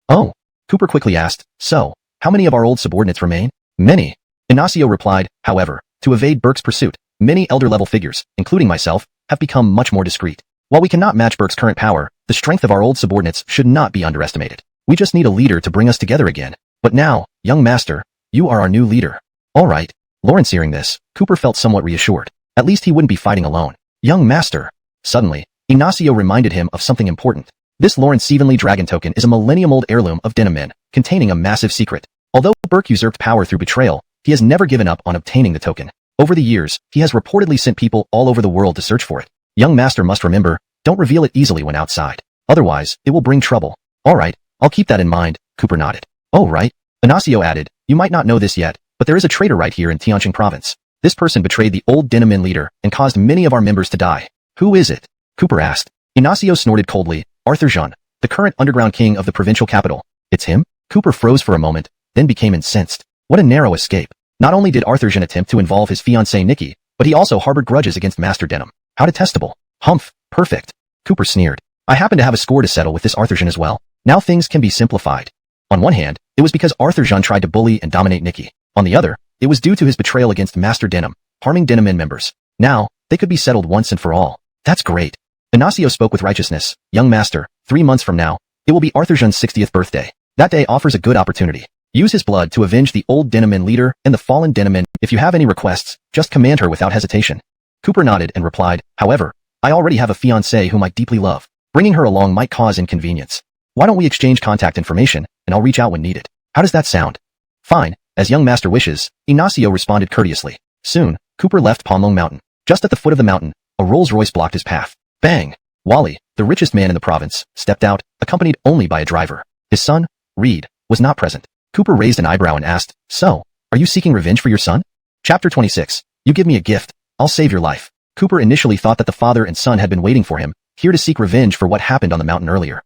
Oh, Cooper quickly asked, so, how many of our old subordinates remain? Many. Inacio replied, however, to evade Burke's pursuit, many elder-level figures, including myself, have become much more discreet. While we cannot match Burke's current power, the strength of our old subordinates should not be underestimated. We just need a leader to bring us together again. But now, young master, you are our new leader. All right. Lawrence hearing this, Cooper felt somewhat reassured. At least he wouldn't be fighting alone. Young master. Suddenly, Inacio reminded him of something important. This Lawrence Evenly Dragon token is a millennium-old heirloom of Dinamin, containing a massive secret. Although Burke usurped power through betrayal, he has never given up on obtaining the token. Over the years, he has reportedly sent people all over the world to search for it. Young master must remember, don't reveal it easily when outside. Otherwise, it will bring trouble. All right, I'll keep that in mind, Cooper nodded. Oh right. Inacio added, you might not know this yet, but there is a traitor right here in Tianjin province. This person betrayed the old Dinamin leader and caused many of our members to die. Who is it? Cooper asked. Inacio snorted coldly. Arthur Jean, the current underground king of the provincial capital. It's him? Cooper froze for a moment, then became incensed. What a narrow escape. Not only did Arthur Jean attempt to involve his fiancée Nikki, but he also harbored grudges against Master Denim. How detestable. Humph, perfect. Cooper sneered. I happen to have a score to settle with this Arthur Jean as well. Now things can be simplified. On one hand, it was because Arthur Jean tried to bully and dominate Nikki. On the other, it was due to his betrayal against Master Denim, harming Denim Inn members. Now, they could be settled once and for all. That's great. Ignacio spoke with righteousness. Young master, 3 months from now, it will be Arthur Jean's 60th birthday. That day offers a good opportunity. Use his blood to avenge the old Denim Inn leader and the fallen Denim Inn. If you have any requests, just command her without hesitation. Cooper nodded and replied, however, I already have a fiancée whom I deeply love. Bringing her along might cause inconvenience. Why don't we exchange contact information, and I'll reach out when needed. How does that sound? Fine, as young master wishes, Ignacio responded courteously. Soon, Cooper left Pomlong Mountain. Just at the foot of the mountain, a Rolls-Royce blocked his path. Bang! Wally, the richest man in the province, stepped out, accompanied only by a driver. His son, Reed, was not present. Cooper raised an eyebrow and asked, so, are you seeking revenge for your son? Chapter 26. You give me a gift, I'll save your life. Cooper initially thought that the father and son had been waiting for him, here to seek revenge for what happened on the mountain earlier.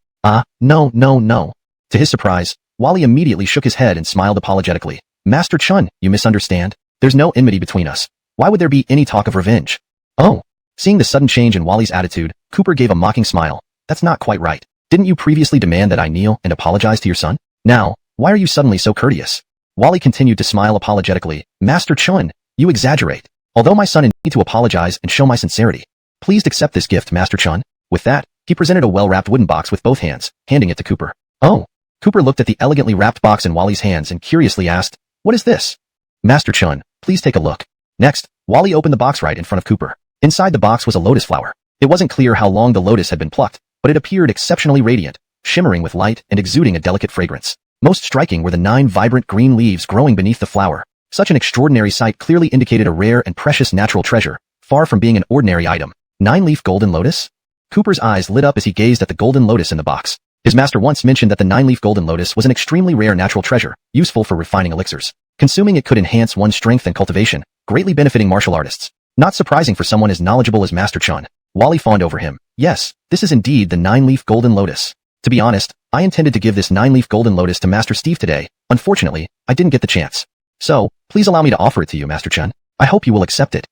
No. To his surprise, Wally immediately shook his head and smiled apologetically. Master Chun, you misunderstand. There's no enmity between us. Why would there be any talk of revenge? Oh. Seeing the sudden change in Wally's attitude, Cooper gave a mocking smile. That's not quite right. Didn't you previously demand that I kneel and apologize to your son? Now, why are you suddenly so courteous? Wally continued to smile apologetically. Master Chun, you exaggerate. Although my son need to apologize and show my sincerity. Please accept this gift, Master Chun. With that, he presented a well-wrapped wooden box with both hands, handing it to Cooper. Oh. Cooper looked at the elegantly wrapped box in Wally's hands and curiously asked, what is this? Master Chun, please take a look. Next, Wally opened the box right in front of Cooper. Inside the box was a lotus flower. It wasn't clear how long the lotus had been plucked, but it appeared exceptionally radiant, shimmering with light and exuding a delicate fragrance. Most striking were the 9 vibrant green leaves growing beneath the flower. Such an extraordinary sight clearly indicated a rare and precious natural treasure, far from being an ordinary item. 9-leaf golden lotus? Cooper's eyes lit up as he gazed at the golden lotus in the box. His master once mentioned that the 9-leaf golden lotus was an extremely rare natural treasure, useful for refining elixirs. Consuming it could enhance one's strength and cultivation, greatly benefiting martial artists. Not surprising for someone as knowledgeable as Master Chun. Wally fawned over him. Yes, this is indeed the 9-leaf golden lotus. To be honest, I intended to give this 9-leaf golden lotus to Master Steve today. Unfortunately, I didn't get the chance. So, please allow me to offer it to you, Master Chun. I hope you will accept it.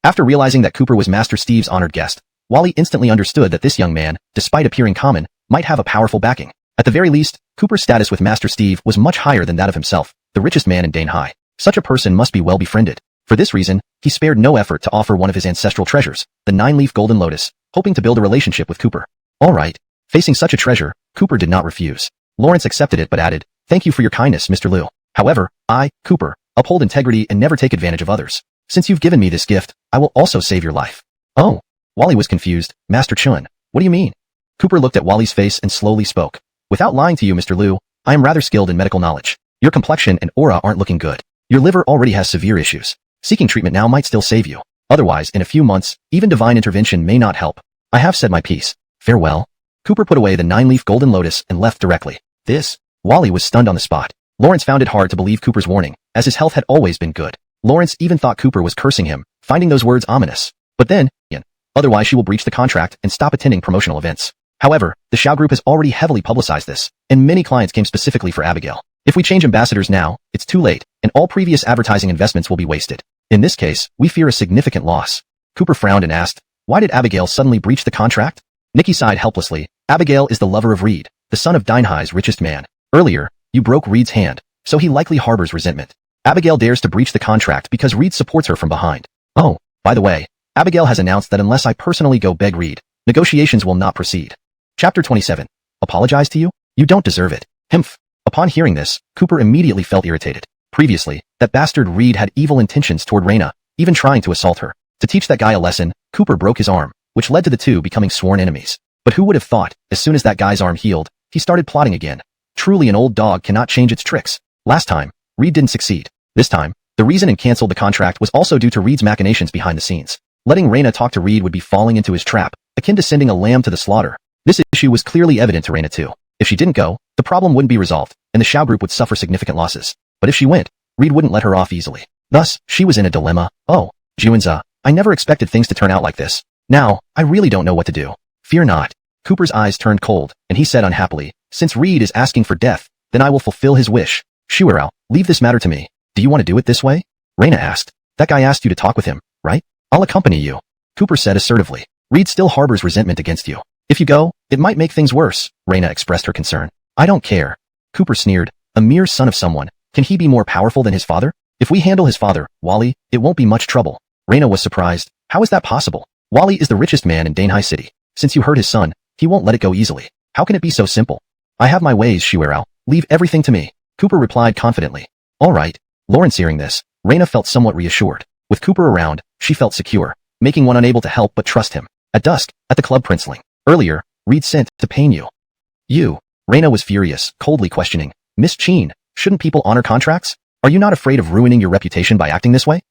After realizing that Cooper was Master Steve's honored guest, Wally instantly understood that this young man, despite appearing common, might have a powerful backing. At the very least, Cooper's status with Master Steve was much higher than that of himself, the richest man in Donghua. Such a person must be well befriended. For this reason, he spared no effort to offer one of his ancestral treasures, the 9-leaf golden lotus, hoping to build a relationship with Cooper. All right. Facing such a treasure, Cooper did not refuse. Lawrence accepted it but added, thank you for your kindness, Mr. Liu. However, I, Cooper, uphold integrity and never take advantage of others. Since you've given me this gift, I will also save your life. Oh. Wally was confused. Master Chun, what do you mean? Cooper looked at Wally's face and slowly spoke. Without lying to you, Mr. Liu, I am rather skilled in medical knowledge. Your complexion and aura aren't looking good. Your liver already has severe issues. Seeking treatment now might still save you. Otherwise, in a few months, even divine intervention may not help. I have said my piece. Farewell. Cooper put away the 9-leaf golden lotus and left directly. Wally was stunned on the spot. Lawrence found it hard to believe Cooper's warning, as his health had always been good. Lawrence even thought Cooper was cursing him, finding those words ominous. But then, otherwise she will breach the contract and stop attending promotional events. However, the Xiao Group has already heavily publicized this, and many clients came specifically for Abigail. If we change ambassadors now, it's too late, and all previous advertising investments will be wasted. In this case, we fear a significant loss. Cooper frowned and asked, why did Abigail suddenly breach the contract? Nikki sighed helplessly. Abigail is the lover of Reed, the son of Donhua's richest man. Earlier, you broke Reed's hand, so he likely harbors resentment. Abigail dares to breach the contract because Reed supports her from behind. Oh, by the way, Abigail has announced that unless I personally go beg Reed, negotiations will not proceed. Chapter 27. Apologize to you? You don't deserve it. Himph. Upon hearing this, Cooper immediately felt irritated. Previously, that bastard Reed had evil intentions toward Raina, even trying to assault her. To teach that guy a lesson, Cooper broke his arm, which led to the two becoming sworn enemies. But who would have thought, as soon as that guy's arm healed, he started plotting again. Truly an old dog cannot change its tricks. Last time, Reed didn't succeed. This time, the reason and canceled the contract was also due to Reed's machinations behind the scenes. Letting Raina talk to Reed would be falling into his trap, akin to sending a lamb to the slaughter. This issue was clearly evident to Raina too. If she didn't go, the problem wouldn't be resolved, and the Xiao Group would suffer significant losses. But if she went, Reed wouldn't let her off easily. Thus, she was in a dilemma. Oh, Juanza, I never expected things to turn out like this. Now, I really don't know what to do. Fear not. Cooper's eyes turned cold, and he said unhappily, since Reed is asking for death, then I will fulfill his wish. Shuirao, leave this matter to me. Do you want to do it this way? Raina asked. That guy asked you to talk with him, right? I'll accompany you. Cooper said assertively. Reed still harbors resentment against you. If you go, it might make things worse, Raina expressed her concern. I don't care. Cooper sneered. A mere son of someone. Can he be more powerful than his father? If we handle his father, Wally, it won't be much trouble. Raina was surprised. How is that possible? Wally is the richest man in Donghua City. Since you hurt his son, he won't let it go easily. How can it be so simple? I have my ways, Shuerao. Leave everything to me. Cooper replied confidently. All right. Lawrence hearing this, Raina felt somewhat reassured. With Cooper around, she felt secure, making one unable to help but trust him. At dusk, at the club Princeling. Earlier, Reed sent to pain you. You. Raina was furious, coldly questioning. Miss Cheen, shouldn't people honor contracts? Are you not afraid of ruining your reputation by acting this way?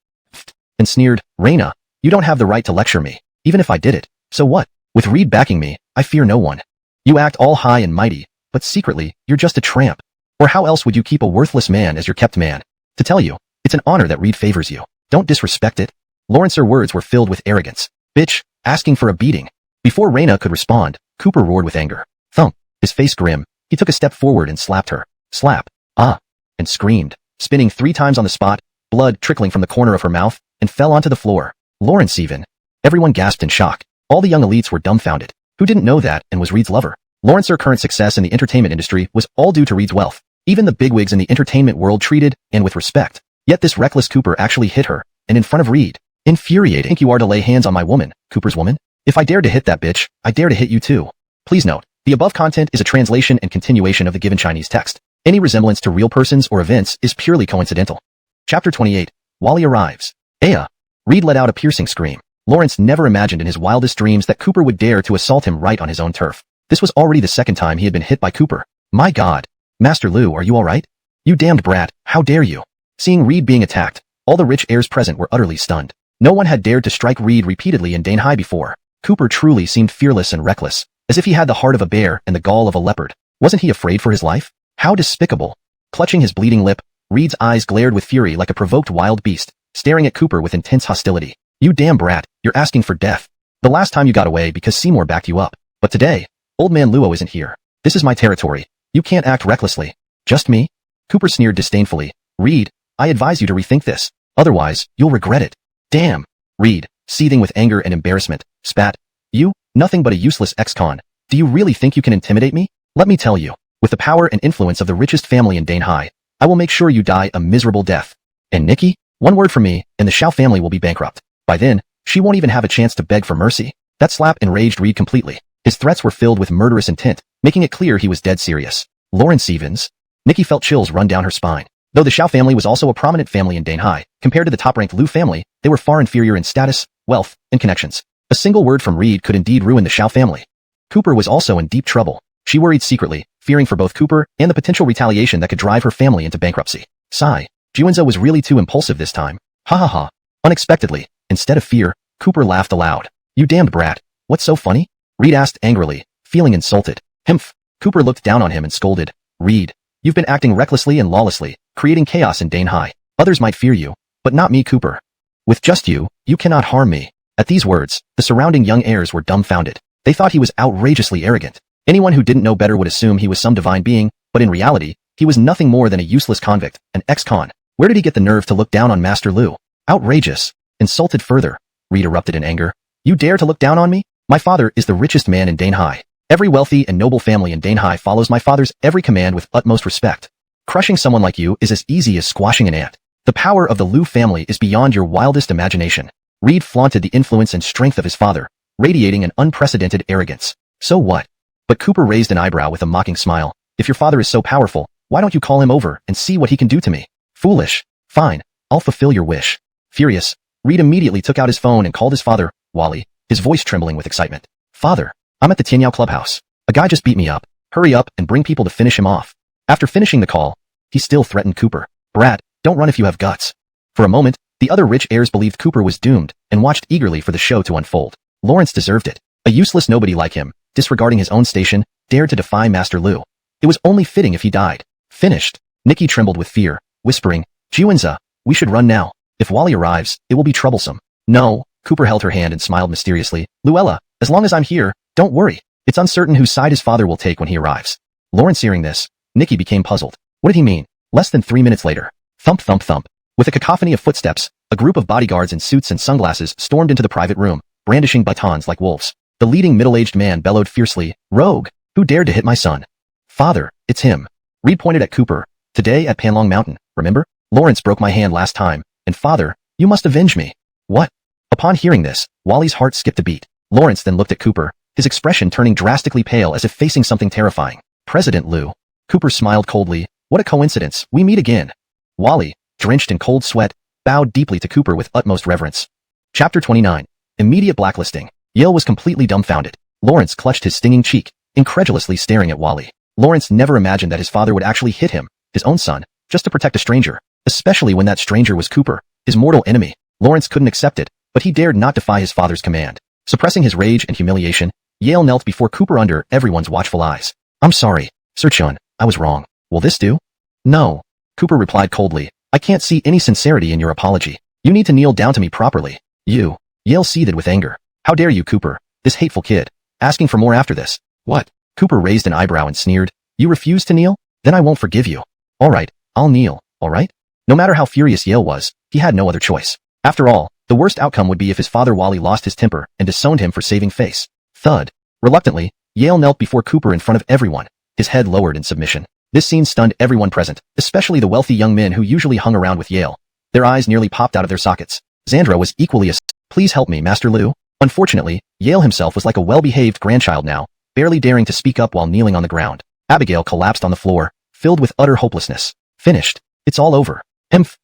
And sneered, Raina, you don't have the right to lecture me. Even if I did it, so what? With Reed backing me, I fear no one. You act all high and mighty, but secretly, you're just a tramp. Or how else would you keep a worthless man as your kept man? To tell you, it's an honor that Reed favors you. Don't disrespect it. Lawrence's words were filled with arrogance. Bitch, asking for a beating. Before Raina could respond, Cooper roared with anger. Thump. His face grim, he took a step forward and slapped her. Slap. Ah. And screamed, spinning 3 times on the spot, blood trickling from the corner of her mouth, and fell onto the floor. Lawrence even. Everyone gasped in shock. All the young elites were dumbfounded. Who didn't know that and was Reed's lover? Lawrence's current success in the entertainment industry was all due to Reed's wealth. Even the bigwigs in the entertainment world treated, and with respect. Yet this reckless Cooper actually hit her, and in front of Reed. Infuriating. Think you are to lay hands on my woman, Cooper's woman? If I dare to hit that bitch, I dare to hit you too. Please note, the above content is a translation and continuation of the given Chinese text. Any resemblance to real persons or events is purely coincidental. Chapter 28. Wally arrives. Aya. Reed let out a piercing scream. Lawrence never imagined in his wildest dreams that Cooper would dare to assault him right on his own turf. This was already the second time he had been hit by Cooper. My God. Master Lu, are you alright? You damned brat, how dare you? Seeing Reed being attacked, all the rich heirs present were utterly stunned. No one had dared to strike Reed repeatedly in Donghua before. Cooper truly seemed fearless and reckless, as if he had the heart of a bear and the gall of a leopard. Wasn't he afraid for his life? How despicable. Clutching his bleeding lip, Reed's eyes glared with fury like a provoked wild beast, staring at Cooper with intense hostility. You damn brat, you're asking for death. The last time you got away because Seymour backed you up. But today, old man Luo isn't here. This is my territory. You can't act recklessly. Just me? Cooper sneered disdainfully. Reed, I advise you to rethink this. Otherwise, you'll regret it. Damn. Reed, seething with anger and embarrassment, spat. You? Nothing but a useless ex-con. Do you really think you can intimidate me? Let me tell you, with the power and influence of the richest family in Donghua, I will make sure you die a miserable death. And Nikki? One word from me, and the Xiao family will be bankrupt. By then, she won't even have a chance to beg for mercy. That slap enraged Reed completely. His threats were filled with murderous intent, making it clear he was dead serious. Lawrence Evans. Nikki felt chills run down her spine. Though the Xiao family was also a prominent family in Donghua, compared to the top-ranked Lu family, they were far inferior in status, wealth, and connections. A single word from Reed could indeed ruin the Xiao family. Cooper was also in deep trouble. She worried secretly, fearing for both Cooper and the potential retaliation that could drive her family into bankruptcy. Sigh. Jiwenza was really too impulsive this time. Ha ha ha. Unexpectedly, instead of fear, Cooper laughed aloud. You damned brat. What's so funny? Reed asked angrily, feeling insulted. Himph. Cooper looked down on him and scolded. Reed, you've been acting recklessly and lawlessly, creating chaos in Donghua. Others might fear you, but not me, Cooper. With just you, you cannot harm me. At these words, the surrounding young heirs were dumbfounded. They thought he was outrageously arrogant. Anyone who didn't know better would assume he was some divine being, but in reality, he was nothing more than a useless convict, an ex-con. Where did he get the nerve to look down on Master Lu? Outrageous. Insulted further. Reed erupted in anger. You dare to look down on me? My father is the richest man in Donghua. Every wealthy and noble family in Donghua follows my father's every command with utmost respect. Crushing someone like you is as easy as squashing an ant. The power of the Lu family is beyond your wildest imagination. Reed flaunted the influence and strength of his father, radiating an unprecedented arrogance. So what? But Cooper raised an eyebrow with a mocking smile. If your father is so powerful, why don't you call him over and see what he can do to me? Foolish. Fine, I'll fulfill your wish. Furious, Reed immediately took out his phone and called his father, Wally, his voice trembling with excitement. Father, I'm at the Tianyao clubhouse. A guy just beat me up. Hurry up and bring people to finish him off. After finishing the call, he still threatened Cooper. Brat, don't run if you have guts. For a moment, the other rich heirs believed Cooper was doomed and watched eagerly for the show to unfold. Lawrence deserved it. A useless nobody like him, disregarding his own station, dared to defy Master Lu. It was only fitting if he died. Finished. Nikki trembled with fear, whispering, Jiwenza, we should run now. If Wally arrives, it will be troublesome. No, Cooper held her hand and smiled mysteriously. Luella, as long as I'm here, don't worry. It's uncertain whose side his father will take when he arrives. Lawrence hearing this, Nikki became puzzled. What did he mean? Less than 3 minutes later. Thump thump thump. With a cacophony of footsteps, a group of bodyguards in suits and sunglasses stormed into the private room, brandishing batons like wolves. The leading middle-aged man bellowed fiercely, Rogue, who dared to hit my son? Father, It's him. Reed pointed at Cooper. Today at Panlong Mountain, remember? Lawrence broke my hand last time, and father, you must avenge me. What? Upon hearing this, Wally's heart skipped a beat. Lawrence then looked at Cooper, his expression turning drastically pale as if facing something terrifying. President Liu. Cooper smiled coldly. What a coincidence, we meet again. Wally, drenched in cold sweat, bowed deeply to Cooper with utmost reverence. Chapter 29. Immediate blacklisting. Yale was completely dumbfounded. Lawrence clutched his stinging cheek, incredulously staring at Wally. Lawrence never imagined that his father would actually hit him, his own son, just to protect a stranger, especially when that stranger was Cooper, his mortal enemy. Lawrence couldn't accept it, but he dared not defy his father's command. Suppressing his rage and humiliation, Yale knelt before Cooper under everyone's watchful eyes. I'm sorry, Sir Chun, I was wrong. Will this do? No. Cooper replied coldly. I can't see any sincerity in your apology. You need to kneel down to me properly. You. Yale seethed with anger. How dare you, Cooper, this hateful kid, asking for more after this. What? Cooper raised an eyebrow and sneered. You refuse to kneel? Then I won't forgive you. All right, I'll kneel, all right? No matter how furious Yale was, he had no other choice. After all, the worst outcome would be if his father Wally lost his temper and disowned him for saving face. Thud. Reluctantly, Yale knelt before Cooper in front of everyone, his head lowered in submission. This scene stunned everyone present, especially the wealthy young men who usually hung around with Yale. Their eyes nearly popped out of their sockets. Xandra was equally astonished. Please help me, Master Liu. Unfortunately, Yale himself was like a well-behaved grandchild now, barely daring to speak up while kneeling on the ground. Abigail collapsed on the floor, filled with utter hopelessness. Finished. It's all over.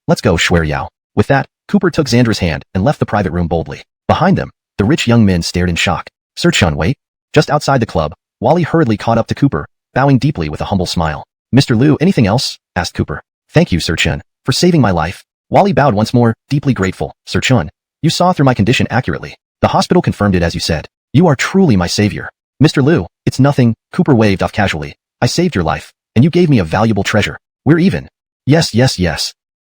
Let's go, Shuer Yao. With that, Cooper took Xandra's hand and left the private room boldly. Behind them, the rich young men stared in shock. Sir Chun, wait. Just outside the club, Wally hurriedly caught up to Cooper, bowing deeply with a humble smile. Mr. Liu, anything else? Asked Cooper. Thank you, Sir Chun, for saving my life. Wally bowed once more, deeply grateful. Sir Chun, you saw through my condition accurately. The hospital confirmed it as you said. You are truly my savior. Mr. Liu, it's nothing, Cooper waved off casually. I saved your life, and you gave me a valuable treasure. We're even. Yes.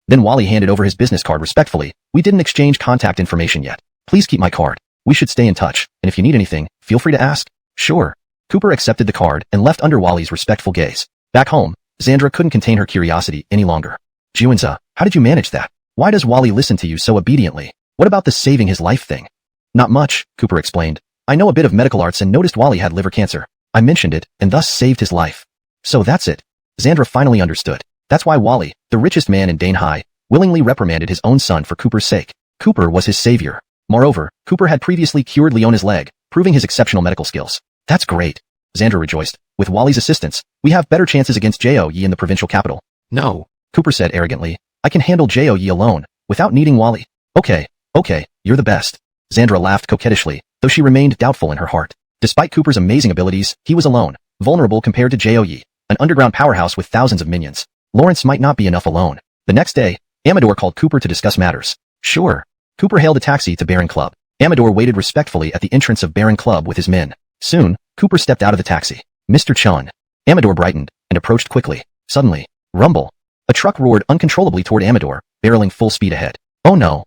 Then Wally handed over his business card respectfully. We didn't exchange contact information yet. Please keep my card. We should stay in touch, and if you need anything, feel free to ask. Sure. Cooper accepted the card and left under Wally's respectful gaze. Back home, Xandra couldn't contain her curiosity any longer. Juanza, how did you manage that? Why does Wally listen to you so obediently? What about the saving his life thing? Not much, Cooper explained. I know a bit of medical arts and noticed Wally had liver cancer. I mentioned it, and thus saved his life. So that's it. Xandra finally understood. That's why Wally, the richest man in Donghua, willingly reprimanded his own son for Cooper's sake. Cooper was his savior. Moreover, Cooper had previously cured Leona's leg, proving his exceptional medical skills. That's great. Xandra rejoiced. With Wally's assistance, we have better chances against Jo Yi in the provincial capital. No, Cooper said arrogantly. I can handle Jo Yi alone, without needing Wally. Okay, you're the best. Xandra laughed coquettishly, though she remained doubtful in her heart. Despite Cooper's amazing abilities, he was alone, vulnerable compared to Jo Yi, an underground powerhouse with thousands of minions. Lawrence might not be enough alone. The next day, Amador called Cooper to discuss matters. Sure. Cooper hailed a taxi to Baron Club. Amador waited respectfully at the entrance of Baron Club with his men. Soon, Cooper stepped out of the taxi. Mr. Chun. Amador brightened and approached quickly. Suddenly, rumble. A truck roared uncontrollably toward Amador, barreling full speed ahead. Oh no.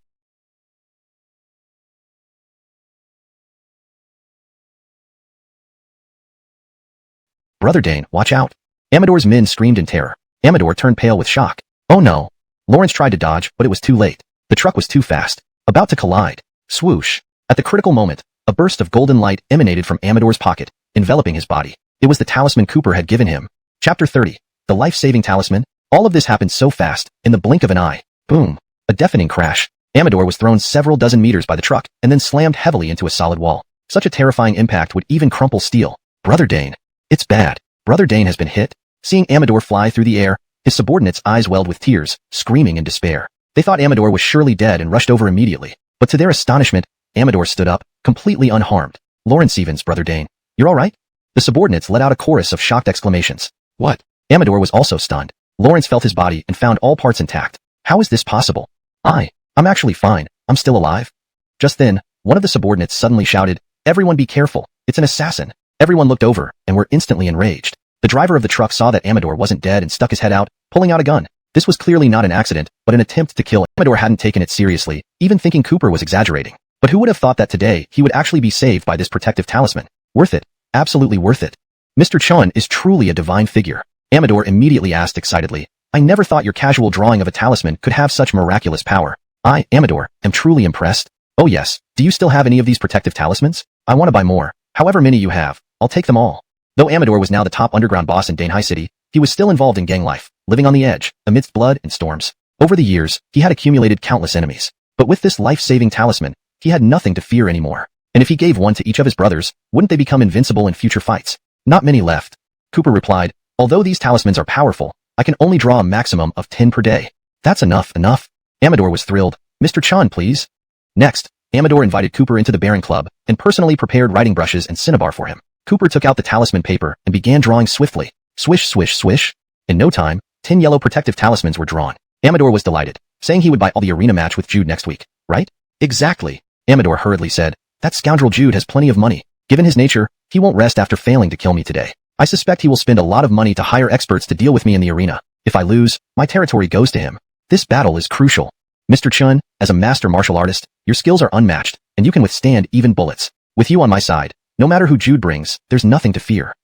Brother Dane, watch out. Amador's men screamed in terror. Amador turned pale with shock. Oh no. Lawrence tried to dodge, but it was too late. The truck was too fast. About to collide. Swoosh. At the critical moment, a burst of golden light emanated from Amador's pocket, enveloping his body. It was the talisman Cooper had given him. Chapter 30. The life-saving talisman. All of this happened so fast, in the blink of an eye. Boom. A deafening crash. Amador was thrown several dozen meters by the truck, and then slammed heavily into a solid wall. Such a terrifying impact would even crumple steel. Brother Dane. It's bad. Brother Dane has been hit. Seeing Amador fly through the air, his subordinates' eyes welled with tears, screaming in despair. They thought Amador was surely dead and rushed over immediately. But to their astonishment, Amador stood up, completely unharmed. Lawrence Evans, Brother Dane. You're all right? The subordinates let out a chorus of shocked exclamations. What? Amador was also stunned. Lawrence felt his body and found all parts intact. How is this possible? I'm actually fine. I'm still alive. Just then, one of the subordinates suddenly shouted, Everyone be careful. It's an assassin. Everyone looked over and were instantly enraged. The driver of the truck saw that Amador wasn't dead and stuck his head out, pulling out a gun. This was clearly not an accident, but an attempt to kill. Amador hadn't taken it seriously, even thinking Cooper was exaggerating. But who would have thought that today he would actually be saved by this protective talisman? Worth it. Absolutely worth it. Mr. Chun is truly a divine figure. Amador immediately asked excitedly. I never thought your casual drawing of a talisman could have such miraculous power. I, Amador, am truly impressed. Oh yes, do you still have any of these protective talismans? I want to buy more. However many you have, I'll take them all. Though Amador was now the top underground boss in Donghua City, He was still involved in gang life, living on the edge, amidst blood and storms. Over the years, he had accumulated countless enemies. But with this life-saving talisman, he had nothing to fear anymore. And if he gave one to each of his brothers, wouldn't they become invincible in future fights? Not many left. Cooper replied, although these talismans are powerful, I can only draw a maximum of 10 per day. That's enough. Amador was thrilled. Mr. Chun, please. Next, Amador invited Cooper into the Baron Club and personally prepared writing brushes and cinnabar for him. Cooper took out the talisman paper and began drawing swiftly. Swish, swish, swish. In no time, 10 yellow protective talismans were drawn. Amador was delighted, saying he would buy all the arena match with Jude next week, right? Exactly. Amador hurriedly said, that scoundrel Jude has plenty of money. Given his nature, he won't rest after failing to kill me today. I suspect he will spend a lot of money to hire experts to deal with me in the arena. If I lose, my territory goes to him. This battle is crucial. Mr. Chun, as a master martial artist, your skills are unmatched, and you can withstand even bullets. With you on my side, no matter who Jude brings, there's nothing to fear.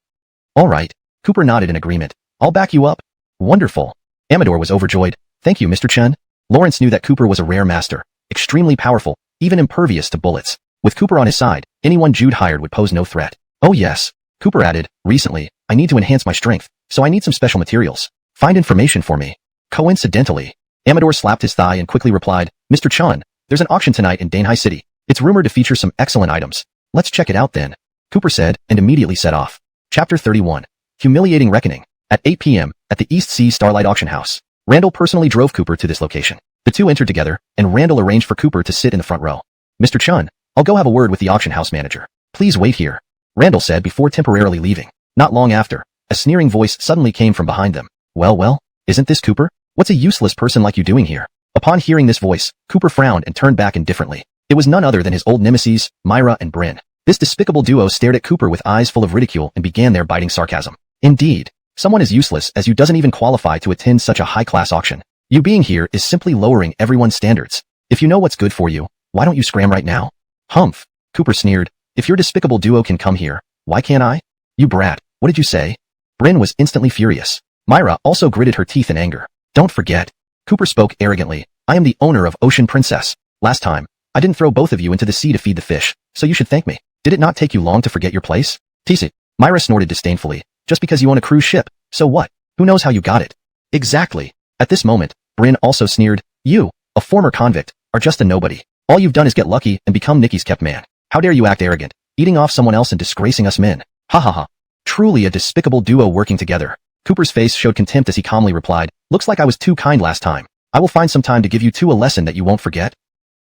All right. Cooper nodded in agreement. I'll back you up. Wonderful. Amador was overjoyed. Thank you, Mr. Chun. Lawrence knew that Cooper was a rare master, extremely powerful, even impervious to bullets. With Cooper on his side, anyone Jude hired would pose no threat. Oh yes. Cooper added, recently, I need to enhance my strength, so I need some special materials. Find information for me. Coincidentally, Amador slapped his thigh and quickly replied, Mr. Chun, there's an auction tonight in Donghua City. It's rumored to feature some excellent items. Let's check it out then. Cooper said, and immediately set off. Chapter 31. Humiliating Reckoning. At 8 p.m., at the East Sea Starlight Auction House, Randall personally drove Cooper to this location. The two entered together, and Randall arranged for Cooper to sit in the front row. Mr. Chun, I'll go have a word with the auction house manager. Please wait here, Randall said before temporarily leaving. Not long after, a sneering voice suddenly came from behind them. Well, isn't this Cooper? What's a useless person like you doing here? Upon hearing this voice, Cooper frowned and turned back indifferently. It was none other than his old nemesis, Myra and Bryn. This despicable duo stared at Cooper with eyes full of ridicule and began their biting sarcasm. Indeed, someone as useless as you doesn't even qualify to attend such a high-class auction. You being here is simply lowering everyone's standards. If you know what's good for you, why don't you scram right now? Humph, Cooper sneered. If your despicable duo can come here, why can't I? You brat, what did you say? Bryn was instantly furious. Myra also gritted her teeth in anger. Don't forget. Cooper spoke arrogantly. I am the owner of Ocean Princess. Last time, I didn't throw both of you into the sea to feed the fish, so you should thank me. Did it not take you long to forget your place? Tease it. Myra snorted disdainfully. Just because you own a cruise ship, so what? Who knows how you got it? Exactly. At this moment, Bryn also sneered. You, a former convict, are just a nobody. All you've done is get lucky and become Nikki's kept man. How dare you act arrogant, eating off someone else and disgracing us men. Ha ha ha. Truly a despicable duo working together. Cooper's face showed contempt as he calmly replied, looks like I was too kind last time. I will find some time to give you two a lesson that you won't forget.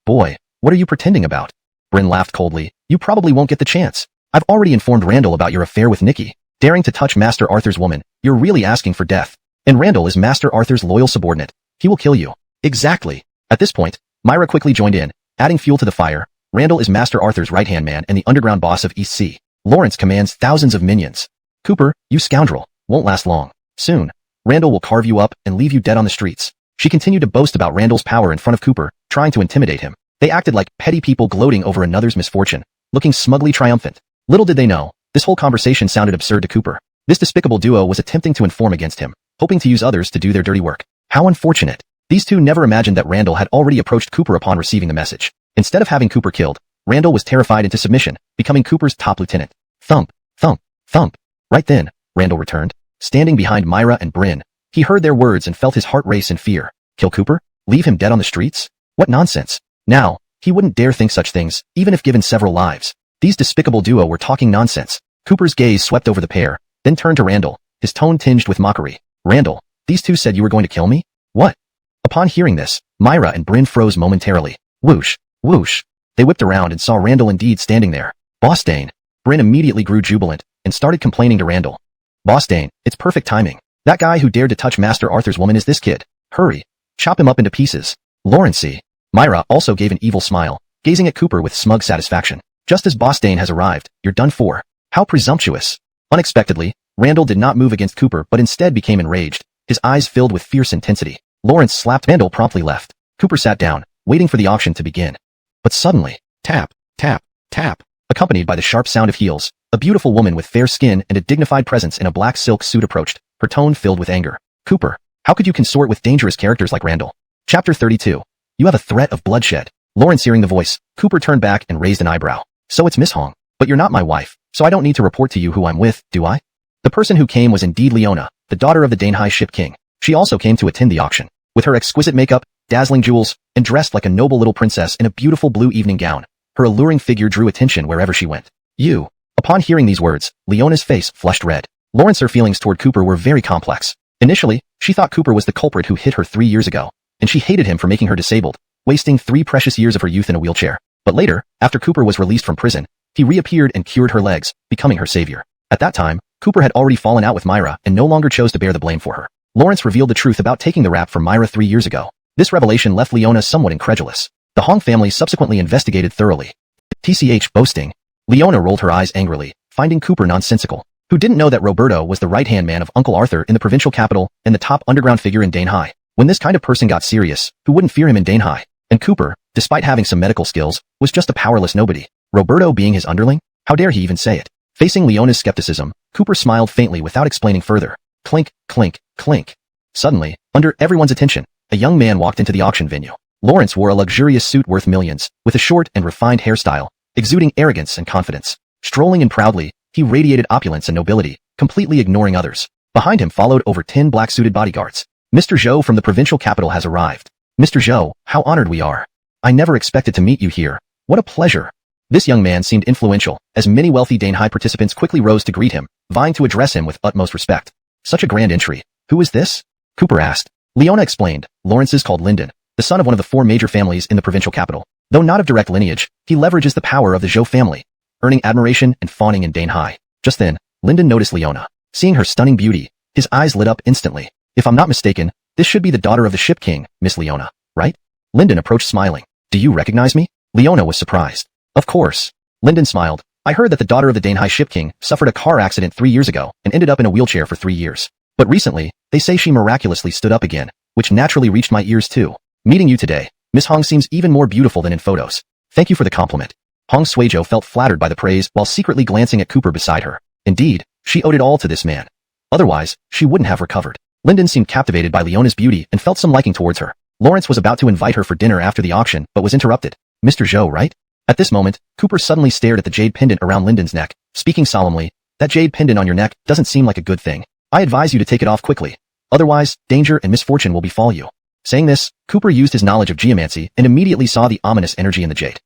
Boy, what are you pretending about? Bryn laughed coldly. You probably won't get the chance. I've already informed Randall about your affair with Nikki. Daring to touch Master Arthur's woman, you're really asking for death. And Randall is Master Arthur's loyal subordinate. He will kill you. Exactly. At this point, Myra quickly joined in, adding fuel to the fire. Randall is Master Arthur's right-hand man and the underground boss of East Sea. Lawrence commands thousands of minions. Cooper, you scoundrel, won't last long. Soon, Randall will carve you up and leave you dead on the streets. She continued to boast about Randall's power in front of Cooper, trying to intimidate him. They acted like petty people gloating over another's misfortune, looking smugly triumphant. Little did they know, this whole conversation sounded absurd to Cooper. This despicable duo was attempting to inform against him, hoping to use others to do their dirty work. How unfortunate. These two never imagined that Randall had already approached Cooper upon receiving the message. Instead of having Cooper killed, Randall was terrified into submission, becoming Cooper's top lieutenant. Thump, thump, thump. Right then, Randall returned. Standing behind Myra and Bryn, he heard their words and felt his heart race in fear. Kill Cooper? Leave him dead on the streets? What nonsense. Now, he wouldn't dare think such things, even if given several lives. These despicable duo were talking nonsense. Cooper's gaze swept over the pair, then turned to Randall, his tone tinged with mockery. Randall, these two said you were going to kill me? What? Upon hearing this, Myra and Bryn froze momentarily. Whoosh, whoosh. They whipped around and saw Randall indeed standing there. Boss Dane. Bryn immediately grew jubilant and started complaining to Randall. Boss Dane, it's perfect timing. That guy who dared to touch Master Arthur's woman is this kid. Hurry. Chop him up into pieces. Lawrence. Myra also gave an evil smile, gazing at Cooper with smug satisfaction. Just as Boss Dane has arrived, you're done for. How presumptuous. Unexpectedly, Randall did not move against Cooper but instead became enraged, his eyes filled with fierce intensity. Lawrence slapped. Randall promptly left. Cooper sat down, waiting for the auction to begin. But suddenly, tap, tap, tap, accompanied by the sharp sound of heels, a beautiful woman with fair skin and a dignified presence in a black silk suit approached, her tone filled with anger. Cooper, how could you consort with dangerous characters like Randall? Chapter 32. You have a threat of bloodshed. Lawrence hearing the voice, Cooper turned back and raised an eyebrow. So it's Miss Hong. But you're not my wife, so I don't need to report to you who I'm with, do I? The person who came was indeed Leona, the daughter of the Donghua ship king. She also came to attend the auction. With her exquisite makeup, dazzling jewels, and dressed like a noble little princess in a beautiful blue evening gown, her alluring figure drew attention wherever she went. You. Upon hearing these words, Leona's face flushed red. Her feelings toward Cooper were very complex. Initially, she thought Cooper was the culprit who hit her 3 years ago, and she hated him for making her disabled, wasting 3 precious years of her youth in a wheelchair. But later, after Cooper was released from prison, he reappeared and cured her legs, becoming her savior. At that time, Cooper had already fallen out with Myra and no longer chose to bear the blame for her. Lawrence revealed the truth about taking the rap for Myra 3 years ago. This revelation left Leona somewhat incredulous. The Hong family subsequently investigated thoroughly. TCH boasting. Leona rolled her eyes angrily, finding Cooper nonsensical. Who didn't know that Roberto was the right-hand man of Uncle Arthur in the provincial capital and the top underground figure in Donghua? When this kind of person got serious, who wouldn't fear him in Donghua? And Cooper, despite having some medical skills, was just a powerless nobody. Roberto being his underling? How dare he even say it? Facing Leona's skepticism, Cooper smiled faintly without explaining further. Clink, clink, clink. Suddenly, under everyone's attention, a young man walked into the auction venue. Lawrence wore a luxurious suit worth millions, with a short and refined hairstyle, exuding arrogance and confidence. Strolling in proudly, he radiated opulence and nobility, completely ignoring others. Behind him followed over 10 black-suited bodyguards. Mr. Zhou from the provincial capital has arrived. Mr. Zhou, how honored we are. I never expected to meet you here. What a pleasure. This young man seemed influential, as many wealthy Donghua participants quickly rose to greet him, vying to address him with utmost respect. Such a grand entry. Who is this? Cooper asked. Leona explained. Lawrence is called Lyndon, the son of one of the 4 major families in the provincial capital. Though not of direct lineage, he leverages the power of the Zhou family, earning admiration and fawning in Donghua. Just then, Lyndon noticed Leona. Seeing her stunning beauty, his eyes lit up instantly. If I'm not mistaken, this should be the daughter of the ship king, Miss Leona, right? Lyndon approached smiling. Do you recognize me? Leona was surprised. Of course. Lyndon smiled. I heard that the daughter of the Donghua ship king suffered a car accident 3 years ago and ended up in a wheelchair for 3 years. But recently, they say she miraculously stood up again, which naturally reached my ears too. Meeting you today, Miss Hong seems even more beautiful than in photos. Thank you for the compliment. Hong Suizhou felt flattered by the praise while secretly glancing at Cooper beside her. Indeed, she owed it all to this man. Otherwise, she wouldn't have recovered. Lyndon seemed captivated by Leona's beauty and felt some liking towards her. Lawrence was about to invite her for dinner after the auction, but was interrupted. Mr. Zhou, right? At this moment, Cooper suddenly stared at the jade pendant around Lyndon's neck, speaking solemnly. That jade pendant on your neck doesn't seem like a good thing. I advise you to take it off quickly. Otherwise, danger and misfortune will befall you. Saying this, Cooper used his knowledge of geomancy and immediately saw the ominous energy in the jade.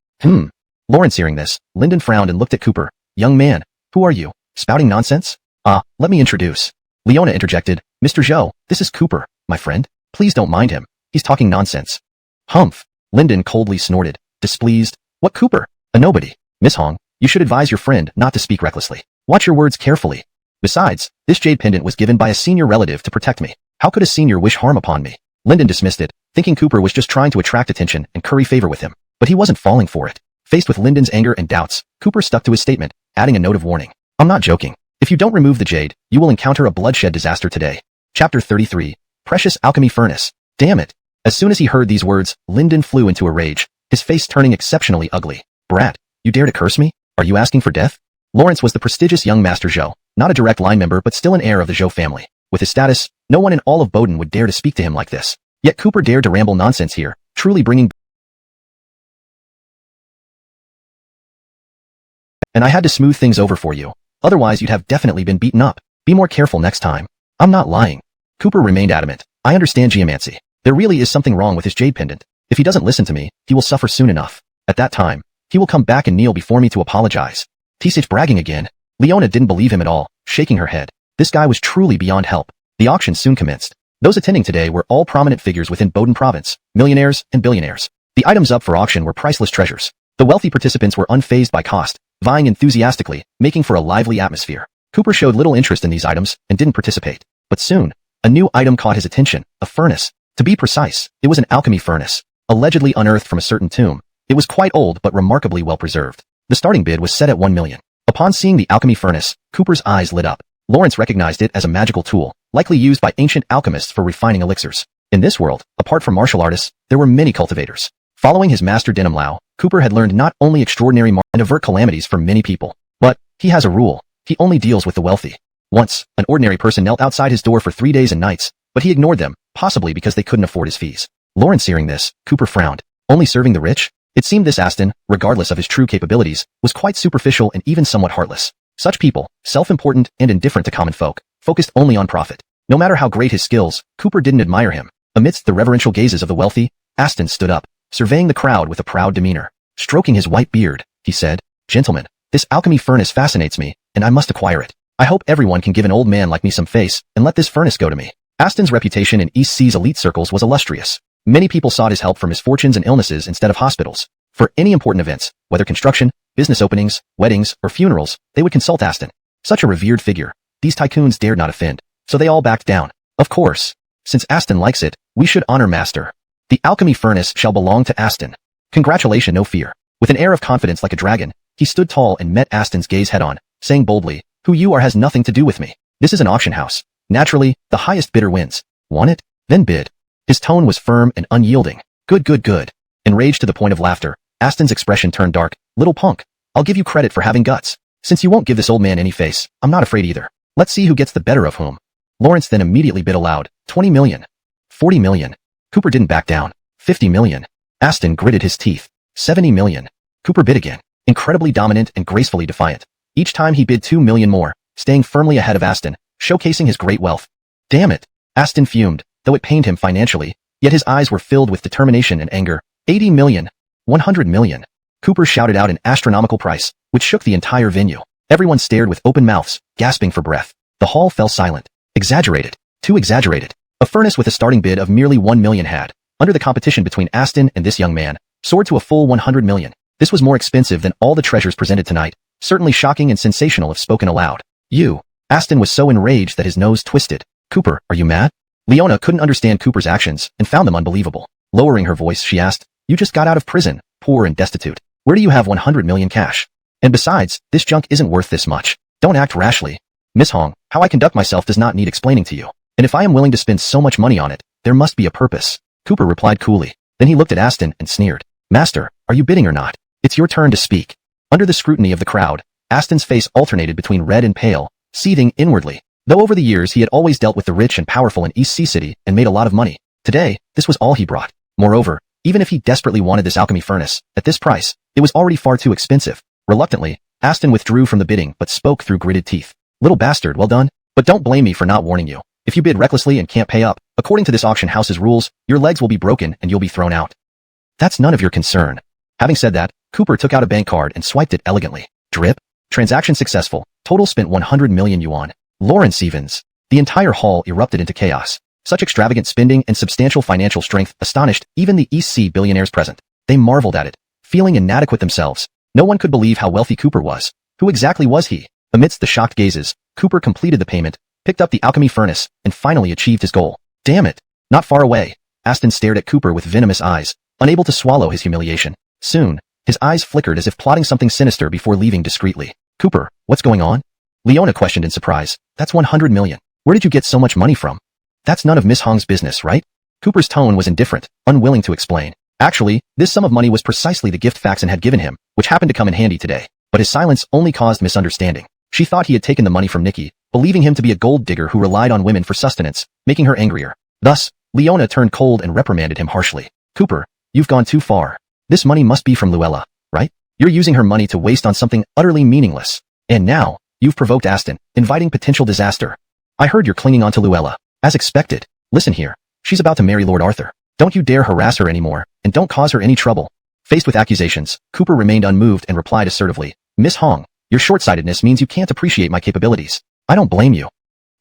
Lawrence hearing this, Lyndon frowned and looked at Cooper. Young man, who are you? Spouting nonsense? Let me introduce. Leona interjected. Mr. Zhou, this is Cooper, my friend. Please don't mind him. He's talking nonsense. Humph. Lyndon coldly snorted, displeased. What Cooper? A nobody. Miss Hong, you should advise your friend not to speak recklessly. Watch your words carefully. Besides, this jade pendant was given by a senior relative to protect me. How could a senior wish harm upon me? Lyndon dismissed it, thinking Cooper was just trying to attract attention and curry favor with him. But he wasn't falling for it. Faced with Lyndon's anger and doubts, Cooper stuck to his statement, adding a note of warning. I'm not joking. If you don't remove the jade, you will encounter a bloodshed disaster today. Chapter 33. Precious Alchemy Furnace. Damn it. As soon as he heard these words, Lyndon flew into a rage, his face turning exceptionally ugly. Brat, you dare to curse me? Are you asking for death? Lawrence was the prestigious young Master Zhou, not a direct line member but still an heir of the Zhou family. With his status, no one in all of Bowden would dare to speak to him like this. Yet Cooper dared to ramble nonsense here, truly bringing... And I had to smooth things over for you. Otherwise you'd have definitely been beaten up. Be more careful next time. I'm not lying. Cooper remained adamant. I understand geomancy. There really is something wrong with his jade pendant. If he doesn't listen to me, he will suffer soon enough. At that time, he will come back and kneel before me to apologize. TCH bragging again. Leona didn't believe him at all, shaking her head. This guy was truly beyond help. The auction soon commenced. Those attending today were all prominent figures within Bowden province, millionaires and billionaires. The items up for auction were priceless treasures. The wealthy participants were unfazed by cost, vying enthusiastically, making for a lively atmosphere. Cooper showed little interest in these items and didn't participate. But soon, a new item caught his attention, a furnace. To be precise, it was an alchemy furnace, allegedly unearthed from a certain tomb. It was quite old but remarkably well preserved. The starting bid was set at 1 million. Upon seeing the alchemy furnace, Cooper's eyes lit up. Lawrence recognized it as a magical tool, likely used by ancient alchemists for refining elixirs. In this world, apart from martial artists, there were many cultivators. Following his master Denim Lao, Cooper had learned not only extraordinary and avert calamities for many people, but he has a rule. He only deals with the wealthy. Once, an ordinary person knelt outside his door for 3 days and nights, but he ignored them, possibly because they couldn't afford his fees. Lawrence hearing this, Cooper frowned. Only serving the rich? It seemed this Aston, regardless of his true capabilities, was quite superficial and even somewhat heartless. Such people, self-important and indifferent to common folk, focused only on profit. No matter how great his skills, Cooper didn't admire him. Amidst the reverential gazes of the wealthy, Aston stood up, surveying the crowd with a proud demeanor. Stroking his white beard, he said, "Gentlemen, this alchemy furnace fascinates me, and I must acquire it. I hope everyone can give an old man like me some face, and let this furnace go to me." Aston's reputation in East Sea's elite circles was illustrious. Many people sought his help for misfortunes and illnesses instead of hospitals. For any important events, whether construction, business openings, weddings, or funerals, they would consult Aston. Such a revered figure, these tycoons dared not offend, so they all backed down. Of course, since Aston likes it, we should honor Master. The alchemy furnace shall belong to Aston. Congratulations, no fear. With an air of confidence like a dragon, he stood tall and met Aston's gaze head-on, saying boldly, "Who you are has nothing to do with me. This is an auction house. Naturally, the highest bidder wins. Want it? Then bid." His tone was firm and unyielding. Good, good, good. Enraged to the point of laughter, Aston's expression turned dark. "Little punk, I'll give you credit for having guts. Since you won't give this old man any face, I'm not afraid either. Let's see who gets the better of whom." Lawrence then immediately bid aloud, 20 million. 40 million. Cooper didn't back down. 50 million. Aston gritted his teeth. 70 million. Cooper bid again, incredibly dominant and gracefully defiant. Each time he bid 2 million more, staying firmly ahead of Aston, showcasing his great wealth. Damn it. Aston fumed, though it pained him financially, yet his eyes were filled with determination and anger. 80 million. 100 million. Cooper shouted out an astronomical price, which shook the entire venue. Everyone stared with open mouths, gasping for breath. The hall fell silent. Exaggerated. Too exaggerated. A furnace with a starting bid of merely 1 million had, under the competition between Aston and this young man, soared to a full 100 million. This was more expensive than all the treasures presented tonight, certainly shocking and sensational if spoken aloud. "You." Aston was so enraged that his nose twisted. "Cooper, are you mad?" Leona couldn't understand Cooper's actions and found them unbelievable. Lowering her voice, she asked, "You just got out of prison, poor and destitute. Where do you have 100 million cash? And besides, this junk isn't worth this much. Don't act rashly. Miss Hong, how I conduct myself does not need explaining to you. And if I am willing to spend so much money on it, there must be a purpose." Cooper replied coolly. Then he looked at Aston and sneered. "Master, are you bidding or not? It's your turn to speak." Under the scrutiny of the crowd, Aston's face alternated between red and pale, seething inwardly. Though over the years he had always dealt with the rich and powerful in East Sea City and made a lot of money, today, this was all he brought. Moreover, even if he desperately wanted this alchemy furnace, at this price, it was already far too expensive. Reluctantly, Aston withdrew from the bidding but spoke through gritted teeth. "Little bastard, well done. But don't blame me for not warning you. If you bid recklessly and can't pay up, according to this auction house's rules, your legs will be broken and you'll be thrown out. That's none of your concern." Having said that, Cooper took out a bank card and swiped it elegantly. Drip. Transaction successful. Total spent 100 million yuan. Lawrence Evans. The entire hall erupted into chaos. Such extravagant spending and substantial financial strength astonished even the East Sea billionaires present. They marveled at it, feeling inadequate themselves. No one could believe how wealthy Cooper was. Who exactly was he? Amidst the shocked gazes, Cooper completed the payment, picked up the alchemy furnace, and finally achieved his goal. Damn it. Not far away, Aston stared at Cooper with venomous eyes, unable to swallow his humiliation. Soon, his eyes flickered as if plotting something sinister before leaving discreetly. "Cooper, what's going on?" Leona questioned in surprise. "That's 100 million. Where did you get so much money from?" "That's none of Miss Hong's business, right?" Cooper's tone was indifferent, unwilling to explain. Actually, this sum of money was precisely the gift Faxon had given him, which happened to come in handy today. But his silence only caused misunderstanding. She thought he had taken the money from Nikki, believing him to be a gold digger who relied on women for sustenance, making her angrier. Thus, Leona turned cold and reprimanded him harshly. "Cooper, you've gone too far. This money must be from Luella, right? You're using her money to waste on something utterly meaningless. And now, you've provoked Aston, inviting potential disaster. I heard you're clinging on to Luella. As expected. Listen here. She's about to marry Lord Arthur. Don't you dare harass her anymore, and don't cause her any trouble." Faced with accusations, Cooper remained unmoved and replied assertively, "Miss Hong, your short-sightedness means you can't appreciate my capabilities. I don't blame you.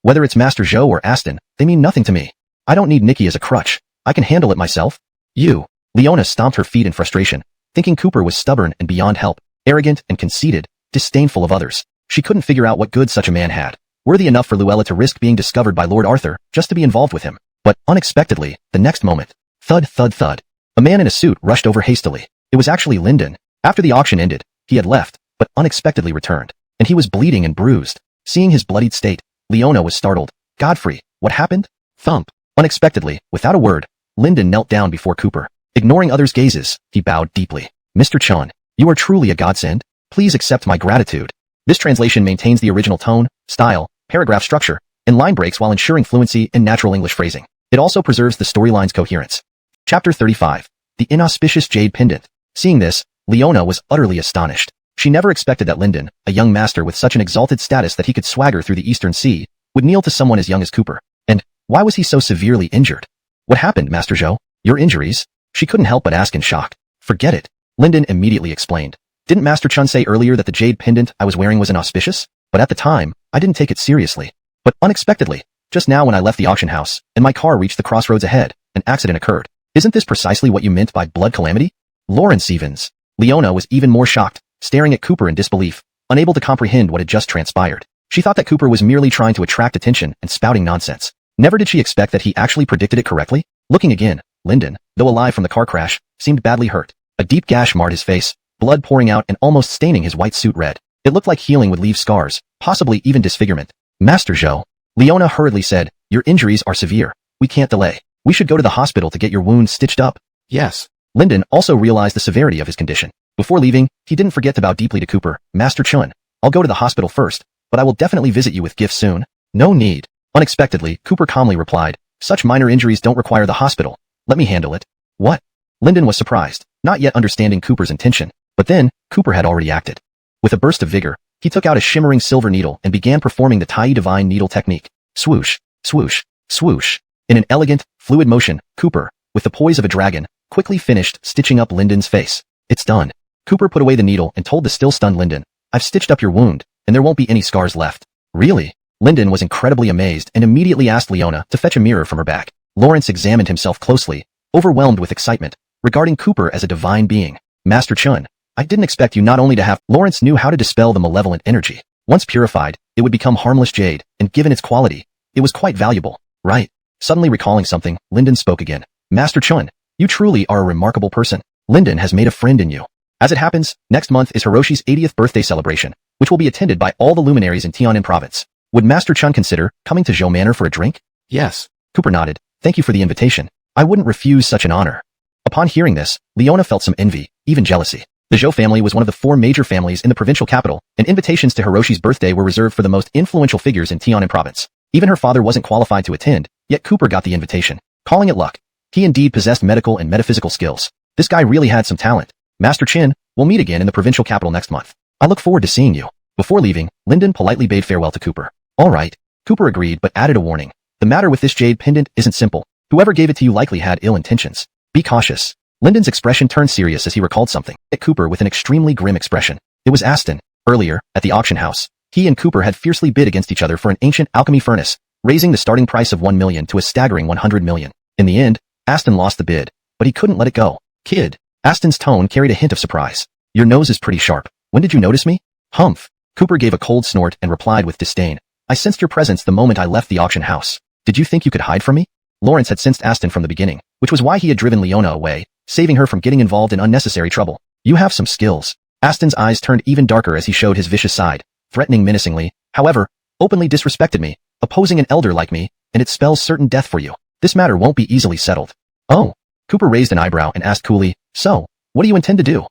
Whether it's Master Zhou or Aston, they mean nothing to me. I don't need Nikki as a crutch. I can handle it myself." "You." Leona stomped her feet in frustration, thinking Cooper was stubborn and beyond help, arrogant and conceited, disdainful of others. She couldn't figure out what good such a man had, worthy enough for Luella to risk being discovered by Lord Arthur just to be involved with him. But, unexpectedly, the next moment, thud thud thud, a man in a suit rushed over hastily. It was actually Lyndon. After the auction ended, he had left, but unexpectedly returned, and he was bleeding and bruised. Seeing his bloodied state, Leona was startled. "Godfrey, what happened?" Thump. Unexpectedly, without a word, Lyndon knelt down before Cooper. Ignoring others' gazes, he bowed deeply. "Mr. Chun, you are truly a godsend. Please accept my gratitude." This translation maintains the original tone, style, paragraph structure, and line breaks while ensuring fluency in natural English phrasing. It also preserves the storyline's coherence. Chapter 35. The Inauspicious Jade Pendant. Seeing this, Leona was utterly astonished. She never expected that Lyndon, a young master with such an exalted status that he could swagger through the Eastern Sea, would kneel to someone as young as Cooper. And why was he so severely injured? What happened, Master Zhou? Your injuries? She couldn't help but ask in shock. Forget it. Linden immediately explained. Didn't Master Chun say earlier that the jade pendant I was wearing was inauspicious? But at the time, I didn't take it seriously. But unexpectedly, just now when I left the auction house, and my car reached the crossroads ahead, an accident occurred. Isn't this precisely what you meant by blood calamity? Lawrence Evans. Leona was even more shocked, staring at Cooper in disbelief, unable to comprehend what had just transpired. She thought that Cooper was merely trying to attract attention and spouting nonsense. Never did she expect that he actually predicted it correctly. Looking again, Linden, though alive from the car crash, seemed badly hurt. A deep gash marred his face, blood pouring out and almost staining his white suit red. It looked like healing would leave scars, possibly even disfigurement. Master Zhou, Leona hurriedly said, your injuries are severe. We can't delay. We should go to the hospital to get your wounds stitched up. Yes. Linden also realized the severity of his condition. Before leaving, he didn't forget to bow deeply to Cooper. Master Chun, I'll go to the hospital first, but I will definitely visit you with gifts soon. No need. Unexpectedly, Cooper calmly replied, such minor injuries don't require the hospital. Let me handle it. What? Linden was surprised, not yet understanding Cooper's intention. But then, Cooper had already acted. With a burst of vigor, he took out a shimmering silver needle and began performing the Tai Divine Needle technique. Swoosh, swoosh, swoosh. In an elegant, fluid motion, Cooper, with the poise of a dragon, quickly finished stitching up Linden's face. It's done. Cooper put away the needle and told the still stunned Linden, I've stitched up your wound, and there won't be any scars left. Really? Linden was incredibly amazed and immediately asked Leona to fetch a mirror from her bag. Lawrence examined himself closely, overwhelmed with excitement, regarding Cooper as a divine being. Master Chun, I didn't expect you not only to have— Lawrence knew how to dispel the malevolent energy. Once purified, it would become harmless jade, and given its quality, it was quite valuable, right? Suddenly recalling something, Linden spoke again. Master Chun, you truly are a remarkable person. Linden has made a friend in you. As it happens, next month is Hiroshi's 80th birthday celebration, which will be attended by all the luminaries in Tianan province. Would Master Chun consider coming to Zhou Manor for a drink? Yes. Cooper nodded. Thank you for the invitation. I wouldn't refuse such an honor. Upon hearing this, Leona felt some envy, even jealousy. The Zhou family was one of the 4 major families in the provincial capital, and invitations to Hiroshi's birthday were reserved for the most influential figures in Tianan province. Even her father wasn't qualified to attend, yet Cooper got the invitation. Calling it luck. He indeed possessed medical and metaphysical skills. This guy really had some talent. Master Chin, we'll meet again in the provincial capital next month. I look forward to seeing you. Before leaving, Linden politely bade farewell to Cooper. All right. Cooper agreed but added a warning. The matter with this jade pendant isn't simple. Whoever gave it to you likely had ill intentions. Be cautious. Linden's expression turned serious as he recalled something. At Cooper with an extremely grim expression. It was Aston. Earlier, at the auction house, he and Cooper had fiercely bid against each other for an ancient alchemy furnace, raising the starting price of 1 million to a staggering 100 million. In the end, Aston lost the bid, but he couldn't let it go. Kid. Aston's tone carried a hint of surprise. Your nose is pretty sharp. When did you notice me? Humph. Cooper gave a cold snort and replied with disdain. I sensed your presence the moment I left the auction house. Did you think you could hide from me? Lawrence had sensed Aston from the beginning, which was why he had driven Leona away, saving her from getting involved in unnecessary trouble. You have some skills. Aston's eyes turned even darker as he showed his vicious side, threatening menacingly, however, openly disrespected me, opposing an elder like me, and it spells certain death for you. This matter won't be easily settled. Oh. Cooper raised an eyebrow and asked coolly, so, what do you intend to do?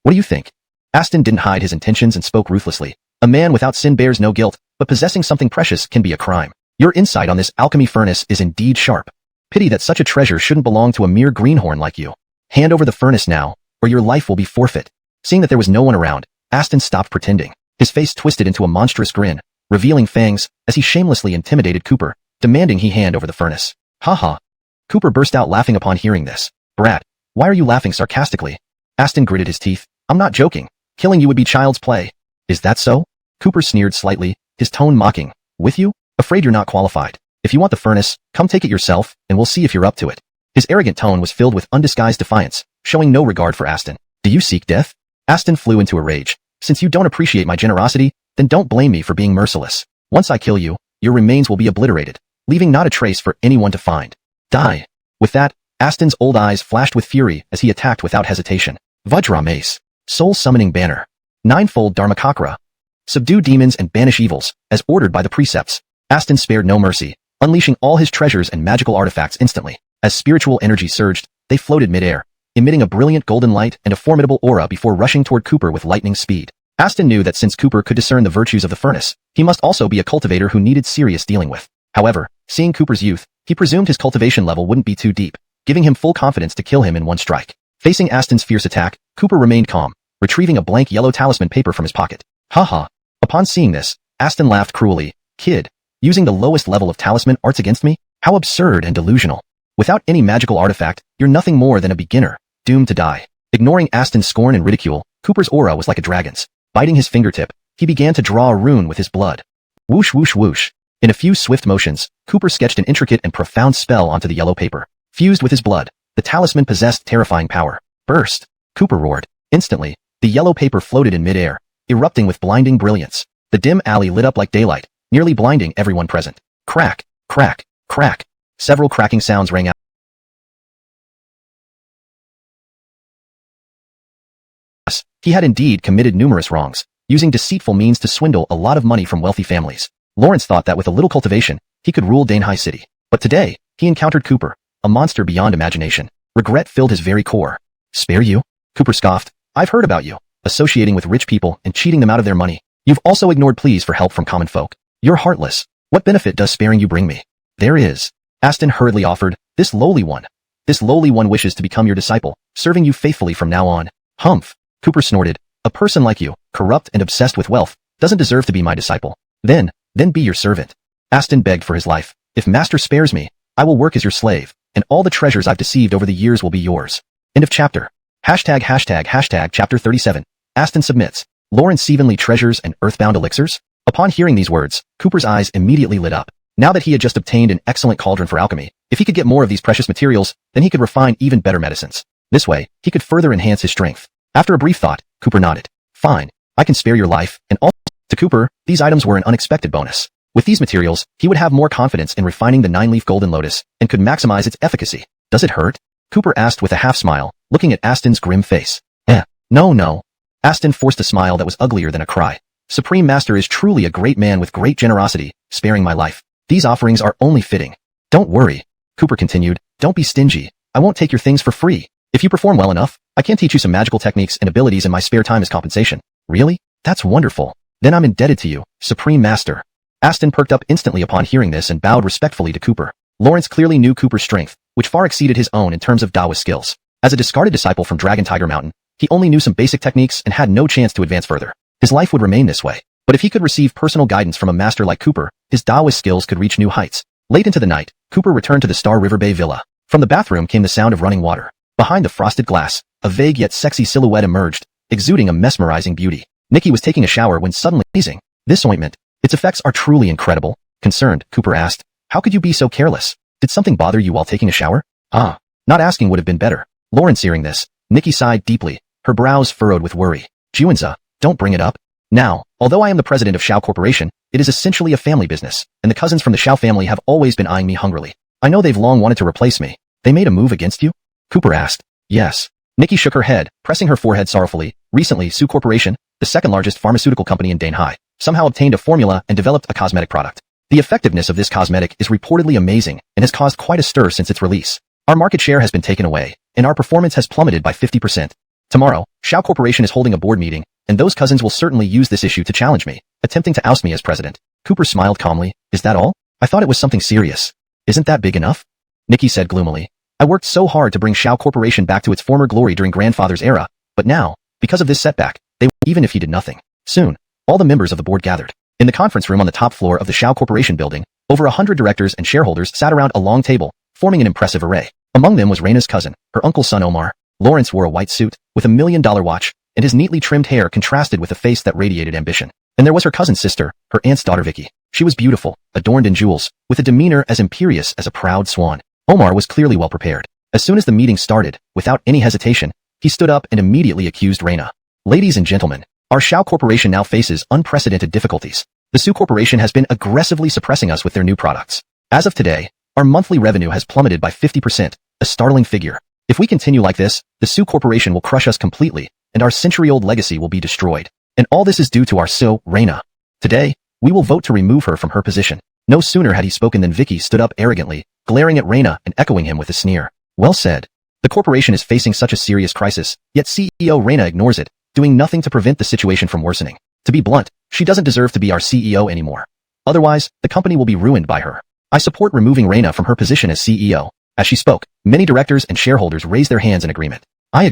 What do you think? Aston didn't hide his intentions and spoke ruthlessly. A man without sin bears no guilt, but possessing something precious can be a crime. Your insight on this alchemy furnace is indeed sharp. Pity that such a treasure shouldn't belong to a mere greenhorn like you. Hand over the furnace now, or your life will be forfeit. Seeing that there was no one around, Aston stopped pretending. His face twisted into a monstrous grin, revealing fangs, as he shamelessly intimidated Cooper, demanding he hand over the furnace. Ha. Cooper burst out laughing upon hearing this. Brat, why are you laughing sarcastically? Aston gritted his teeth. I'm not joking. Killing you would be child's play. Is that so? Cooper sneered slightly, his tone mocking. With you? Afraid you're not qualified. If you want the furnace, come take it yourself, and we'll see if you're up to it. His arrogant tone was filled with undisguised defiance, showing no regard for Aston. Do you seek death? Aston flew into a rage. Since you don't appreciate my generosity, then don't blame me for being merciless. Once I kill you, your remains will be obliterated, leaving not a trace for anyone to find. Die. With that, Aston's old eyes flashed with fury as he attacked without hesitation. Vajra Mace. Soul Summoning Banner. Ninefold Dharmakakra. Subdue demons and banish evils, as ordered by the precepts. Aston spared no mercy, unleashing all his treasures and magical artifacts instantly. As spiritual energy surged, they floated midair, emitting a brilliant golden light and a formidable aura before rushing toward Cooper with lightning speed. Aston knew that since Cooper could discern the virtues of the furnace, he must also be a cultivator who needed serious dealing with. However, seeing Cooper's youth, he presumed his cultivation level wouldn't be too deep, giving him full confidence to kill him in one strike. Facing Aston's fierce attack, Cooper remained calm, retrieving a blank yellow talisman paper from his pocket. Ha. Upon seeing this, Aston laughed cruelly. Kid, using the lowest level of talisman arts against me? How absurd and delusional. Without any magical artifact, you're nothing more than a beginner, doomed to die. Ignoring Aston's scorn and ridicule, Cooper's aura was like a dragon's. Biting his fingertip, he began to draw a rune with his blood. Whoosh whoosh whoosh. In a few swift motions, Cooper sketched an intricate and profound spell onto the yellow paper. Fused with his blood, the talisman possessed terrifying power. Burst! Cooper roared. Instantly, the yellow paper floated in midair, erupting with blinding brilliance. The dim alley lit up like daylight, nearly blinding everyone present. Crack! Crack! Crack! Several cracking sounds rang out. He had indeed committed numerous wrongs, using deceitful means to swindle a lot of money from wealthy families. Lawrence thought that with a little cultivation, he could rule Donghua City. But today, he encountered Cooper, a monster beyond imagination. Regret filled his very core. Spare you? Cooper scoffed. I've heard about you, associating with rich people and cheating them out of their money. You've also ignored pleas for help from common folk. You're heartless. What benefit does sparing you bring me? There is. Aston hurriedly offered, This lowly one wishes to become your disciple, serving you faithfully from now on. Humph. Cooper snorted. A person like you, corrupt and obsessed with wealth, doesn't deserve to be my disciple. Then be your servant. Aston begged for his life. If master spares me, I will work as your slave, and all the treasures I've deceived over the years will be yours. End of chapter. Chapter 37. Aston submits. Lawrence Evenly treasures and earthbound elixirs? Upon hearing these words, Cooper's eyes immediately lit up. Now that he had just obtained an excellent cauldron for alchemy, if he could get more of these precious materials, then he could refine even better medicines. This way, he could further enhance his strength. After a brief thought, Cooper nodded. Fine, I can spare your life, and also, to Cooper, these items were an unexpected bonus. With these materials, he would have more confidence in refining the 9-leaf golden lotus, and could maximize its efficacy. Does it hurt? Cooper asked with a half-smile, looking at Aston's grim face. No. Aston forced a smile that was uglier than a cry. Supreme Master is truly a great man with great generosity, sparing my life. These offerings are only fitting. Don't worry, Cooper continued. Don't be stingy. I won't take your things for free. If you perform well enough, I can teach you some magical techniques and abilities in my spare time as compensation. Really? That's wonderful. Then I'm indebted to you, Supreme Master. Aston perked up instantly upon hearing this and bowed respectfully to Cooper. Lawrence clearly knew Cooper's strength, which far exceeded his own in terms of Daoist skills. As a discarded disciple from Dragon Tiger Mountain, he only knew some basic techniques and had no chance to advance further. His life would remain this way. But if he could receive personal guidance from a master like Cooper, his Daoist skills could reach new heights. Late into the night, Cooper returned to the Star River Bay Villa. From the bathroom came the sound of running water. Behind the frosted glass, a vague yet sexy silhouette emerged, exuding a mesmerizing beauty. Nikki was taking a shower when suddenly amazing. This ointment. Its effects are truly incredible. Concerned, Cooper asked, How could you be so careless? Did something bother you while taking a shower? Not asking would have been better. Lawrence hearing this, Nikki sighed deeply, her brows furrowed with worry. Juanza, don't bring it up. Now, although I am the president of Shao Corporation, it is essentially a family business, and the cousins from the Shao family have always been eyeing me hungrily. I know they've long wanted to replace me. They made a move against you? Cooper asked. Yes. Nikki shook her head, pressing her forehead sorrowfully. Recently, Su Corporation, the second largest pharmaceutical company in Donghua, somehow obtained a formula and developed a cosmetic product. The effectiveness of this cosmetic is reportedly amazing and has caused quite a stir since its release. Our market share has been taken away, and our performance has plummeted by 50%. Tomorrow, Shao Corporation is holding a board meeting, and those cousins will certainly use this issue to challenge me, attempting to oust me as president. Cooper smiled calmly. Is that all? I thought it was something serious. Isn't that big enough? Nikki said gloomily. I worked so hard to bring Shao Corporation back to its former glory during grandfather's era, but now, because of this setback, they will even if he did nothing. Soon, all the members of the board gathered. In the conference room on the top floor of the Shao Corporation building, over 100 directors and shareholders sat around a long table, forming an impressive array. Among them was Raina's cousin, her uncle's son Omar. Lawrence wore a white suit, with $1 million watch, and his neatly trimmed hair contrasted with a face that radiated ambition. And there was her cousin's sister, her aunt's daughter Vicky. She was beautiful, adorned in jewels, with a demeanor as imperious as a proud swan. Omar was clearly well prepared. As soon as the meeting started, without any hesitation, he stood up and immediately accused Raina. Ladies and gentlemen, our Shao Corporation now faces unprecedented difficulties. The Su Corporation has been aggressively suppressing us with their new products. As of today, our monthly revenue has plummeted by 50%, a startling figure. If we continue like this, the Su Corporation will crush us completely, and our century-old legacy will be destroyed. And all this is due to our Raina. Today, we will vote to remove her from her position. No sooner had he spoken than Vicky stood up arrogantly, glaring at Raina and echoing him with a sneer. Well said. The corporation is facing such a serious crisis, yet CEO Raina ignores it, doing nothing to prevent the situation from worsening. To be blunt, she doesn't deserve to be our CEO anymore. Otherwise, the company will be ruined by her. I support removing Raina from her position as CEO. As she spoke, many directors and shareholders raised their hands in agreement. I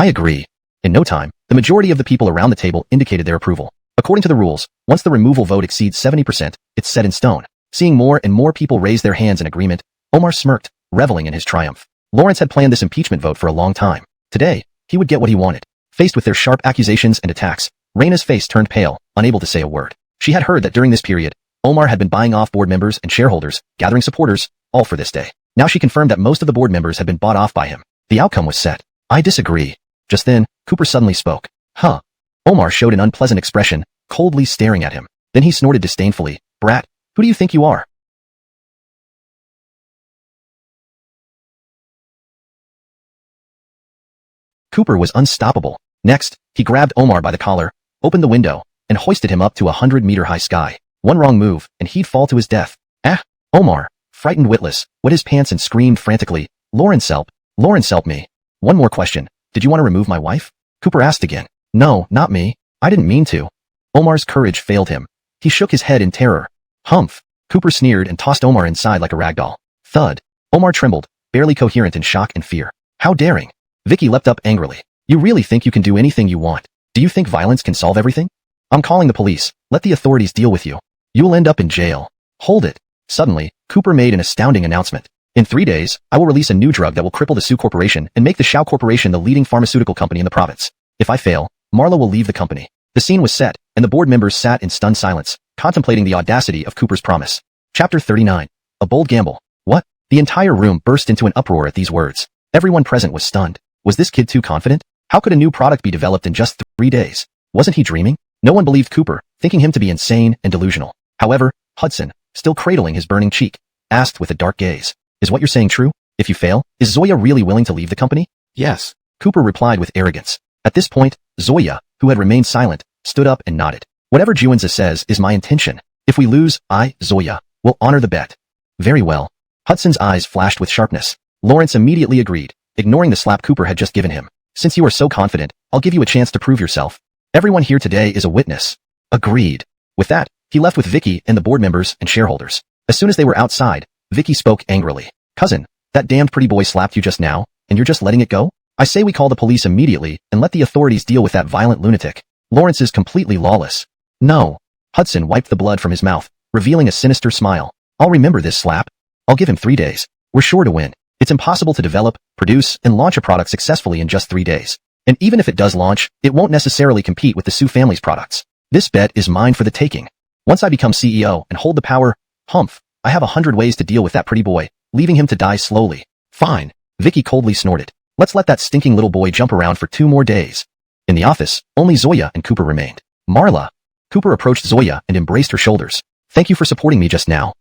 agree. In no time, the majority of the people around the table indicated their approval. According to the rules, once the removal vote exceeds 70%, it's set in stone. Seeing more and more people raise their hands in agreement, Omar smirked, reveling in his triumph. Lawrence had planned this impeachment vote for a long time. Today, he would get what he wanted. Faced with their sharp accusations and attacks, Raina's face turned pale, unable to say a word. She had heard that during this period, Omar had been buying off board members and shareholders, gathering supporters, all for this day. Now she confirmed that most of the board members had been bought off by him. The outcome was set. I disagree. Just then, Cooper suddenly spoke. Huh. Omar showed an unpleasant expression, coldly staring at him. Then he snorted disdainfully. Brat, who do you think you are? Cooper was unstoppable. Next, he grabbed Omar by the collar, opened the window, and hoisted him up to 100-meter-high sky. One wrong move, and he'd fall to his death. Ah! Omar, frightened witless, wet his pants and screamed frantically, Lawrence help me. One more question. Did you want to remove my wife? Cooper asked again. No, not me. I didn't mean to. Omar's courage failed him. He shook his head in terror. Humph! Cooper sneered and tossed Omar inside like a rag doll. Thud. Omar trembled, barely coherent in shock and fear. How daring! Vicky leapt up angrily. You really think you can do anything you want? Do you think violence can solve everything? I'm calling the police. Let the authorities deal with you. You'll end up in jail. Hold it. Suddenly, Cooper made an astounding announcement. In 3 days, I will release a new drug that will cripple the Sioux Corporation and make the Shao Corporation the leading pharmaceutical company in the province. If I fail, Marla will leave the company. The scene was set, and the board members sat in stunned silence, contemplating the audacity of Cooper's promise. Chapter 39. A bold gamble. What? The entire room burst into an uproar at these words. Everyone present was stunned. Was this kid too confident? How could a new product be developed in just 3 days? Wasn't he dreaming? No one believed Cooper, thinking him to be insane and delusional. However, Hudson, still cradling his burning cheek, asked with a dark gaze. Is what you're saying true? If you fail, is Zoya really willing to leave the company? Yes. Cooper replied with arrogance. At this point, Zoya, who had remained silent, stood up and nodded. Whatever Juanza says is my intention. If we lose, I, Zoya, will honor the bet. Very well. Hudson's eyes flashed with sharpness. Lawrence immediately agreed, ignoring the slap Cooper had just given him. Since you are so confident, I'll give you a chance to prove yourself. Everyone here today is a witness. Agreed. With that, he left with Vicky and the board members and shareholders. As soon as they were outside, Vicky spoke angrily. Cousin, that damned pretty boy slapped you just now, and you're just letting it go? I say we call the police immediately and let the authorities deal with that violent lunatic. Lawrence is completely lawless. No. Hudson wiped the blood from his mouth, revealing a sinister smile. I'll remember this slap. I'll give him 3 days. We're sure to win. It's impossible to develop, produce, and launch a product successfully in just 3 days. And even if it does launch, it won't necessarily compete with the Sioux family's products. This bet is mine for the taking. Once I become CEO and hold the power, humph, I have 100 ways to deal with that pretty boy, leaving him to die slowly. Fine. Vicky coldly snorted. Let's let that stinking little boy jump around for 2 more days. In the office, only Zoya and Cooper remained. Marla. Cooper approached Zoya and embraced her shoulders. Thank you for supporting me just now.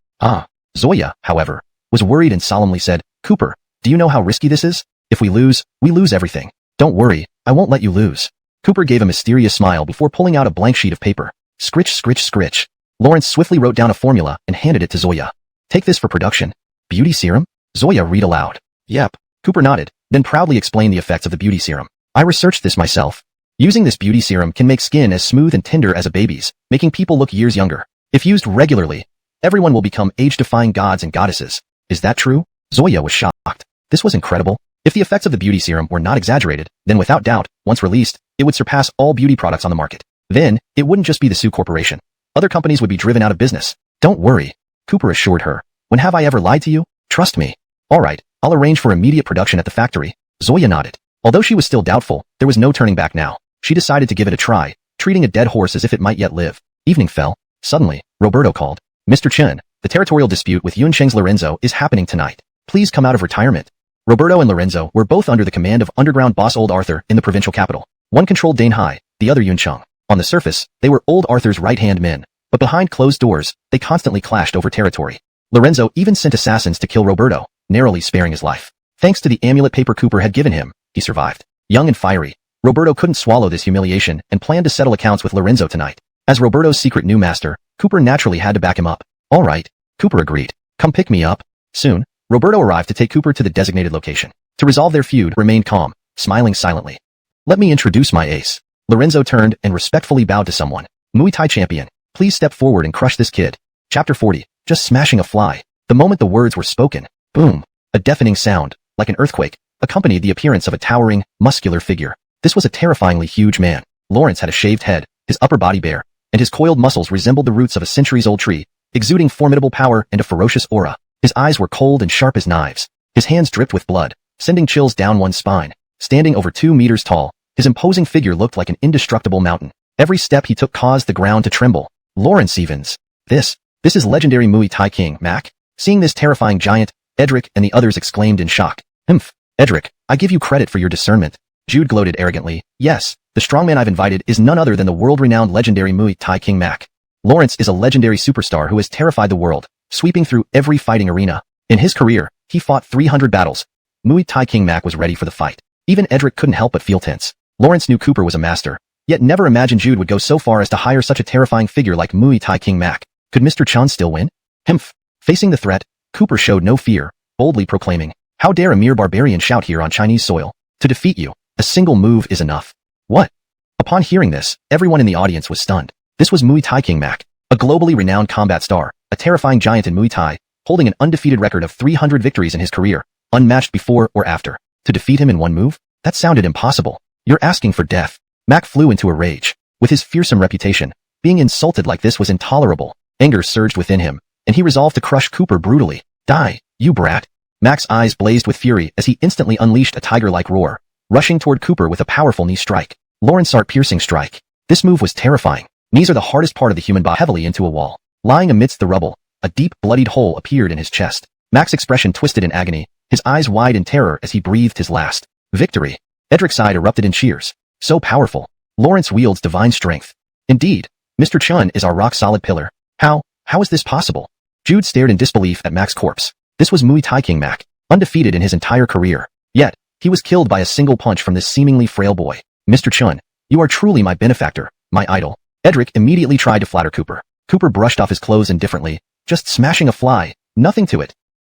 Zoya, however, was worried and solemnly said, Cooper, do you know how risky this is? If we lose everything. Don't worry, I won't let you lose. Cooper gave a mysterious smile before pulling out a blank sheet of paper. Scritch, scritch, scritch. Lawrence swiftly wrote down a formula and handed it to Zoya. Take this for production. Beauty serum? Zoya read aloud. Yep. Cooper nodded, then proudly explained the effects of the beauty serum. I researched this myself. Using this beauty serum can make skin as smooth and tender as a baby's, making people look years younger. If used regularly, everyone will become age-defying gods and goddesses. Is that true? Zoya was shocked. This was incredible. If the effects of the beauty serum were not exaggerated, then without doubt, once released, it would surpass all beauty products on the market. Then, it wouldn't just be the Sioux Corporation. Other companies would be driven out of business. Don't worry, Cooper assured her. When have I ever lied to you? Trust me. All right, I'll arrange for immediate production at the factory. Zoya nodded. Although she was still doubtful, there was no turning back now. She decided to give it a try, treating a dead horse as if it might yet live. Evening fell. Suddenly, Roberto called. Mr. Chen, the territorial dispute with Yuncheng's Lorenzo is happening tonight. Please come out of retirement. Roberto and Lorenzo were both under the command of underground boss Old Arthur in the provincial capital. One controlled Danhai, the other Yuncheng. On the surface, they were Old Arthur's right-hand men, but behind closed doors, they constantly clashed over territory. Lorenzo even sent assassins to kill Roberto, narrowly sparing his life. Thanks to the amulet paper Cooper had given him, he survived. Young and fiery, Roberto couldn't swallow this humiliation and planned to settle accounts with Lorenzo tonight. As Roberto's secret new master, Cooper naturally had to back him up. All right, Cooper agreed. Come pick me up. Soon, Roberto arrived to take Cooper to the designated location. To resolve their feud, remained calm, smiling silently. Let me introduce my ace. Lorenzo turned and respectfully bowed to someone. Muay Thai champion, please step forward and crush this kid. Chapter 40, just smashing a fly. The moment the words were spoken, boom, a deafening sound, like an earthquake, accompanied the appearance of a towering, muscular figure. This was a terrifyingly huge man. Lawrence had a shaved head, his upper body bare, and his coiled muscles resembled the roots of a centuries-old tree, exuding formidable power and a ferocious aura. His eyes were cold and sharp as knives. His hands dripped with blood, sending chills down one's spine. Standing over 2 meters tall, his imposing figure looked like an indestructible mountain. Every step he took caused the ground to tremble. Lawrence Evans. This is legendary Muay Thai King, Mac. Seeing this terrifying giant, Edric and the others exclaimed in shock. Humph. Edric, I give you credit for your discernment. Jude gloated arrogantly. Yes, the strongman I've invited is none other than the world-renowned legendary Muay Thai King Mac. Lawrence is a legendary superstar who has terrified the world, sweeping through every fighting arena. In his career, he fought 300 battles. Muay Thai King Mac was ready for the fight. Even Edric couldn't help but feel tense. Lawrence knew Cooper was a master, yet never imagined Jude would go so far as to hire such a terrifying figure like Muay Thai King Mac. Could Mr. Chun still win? Humph. Facing the threat, Cooper showed no fear, boldly proclaiming, "How dare a mere barbarian shout here on Chinese soil? To defeat you, a single move is enough." What? Upon hearing this, everyone in the audience was stunned. This was Muay Thai King Mac, a globally renowned combat star, a terrifying giant in Muay Thai, holding an undefeated record of 300 victories in his career, unmatched before or after. To defeat him in one move? That sounded impossible. You're asking for death. Mac flew into a rage. With his fearsome reputation, being insulted like this was intolerable. Anger surged within him, and he resolved to crush Cooper brutally. Die, you brat. Mac's eyes blazed with fury as he instantly unleashed a tiger-like roar, rushing toward Cooper with a powerful knee strike. Lawrence piercing strike. This move was terrifying. Knees are the hardest part of the human body. Heavily into a wall. Lying amidst the rubble, a deep, bloodied hole appeared in his chest. Mac's expression twisted in agony, his eyes wide in terror as he breathed his last. Victory. Edric's side erupted in cheers. So powerful. Lawrence wields divine strength. Indeed, Mr. Chun is our rock-solid pillar. How is this possible? Jude stared in disbelief at Mac's corpse. This was Muay Thai King Mac, undefeated in his entire career. Yet, he was killed by a single punch from this seemingly frail boy. Mr. Chun, you are truly my benefactor, my idol. Edric immediately tried to flatter Cooper. Cooper brushed off his clothes indifferently, just smashing a fly, nothing to it.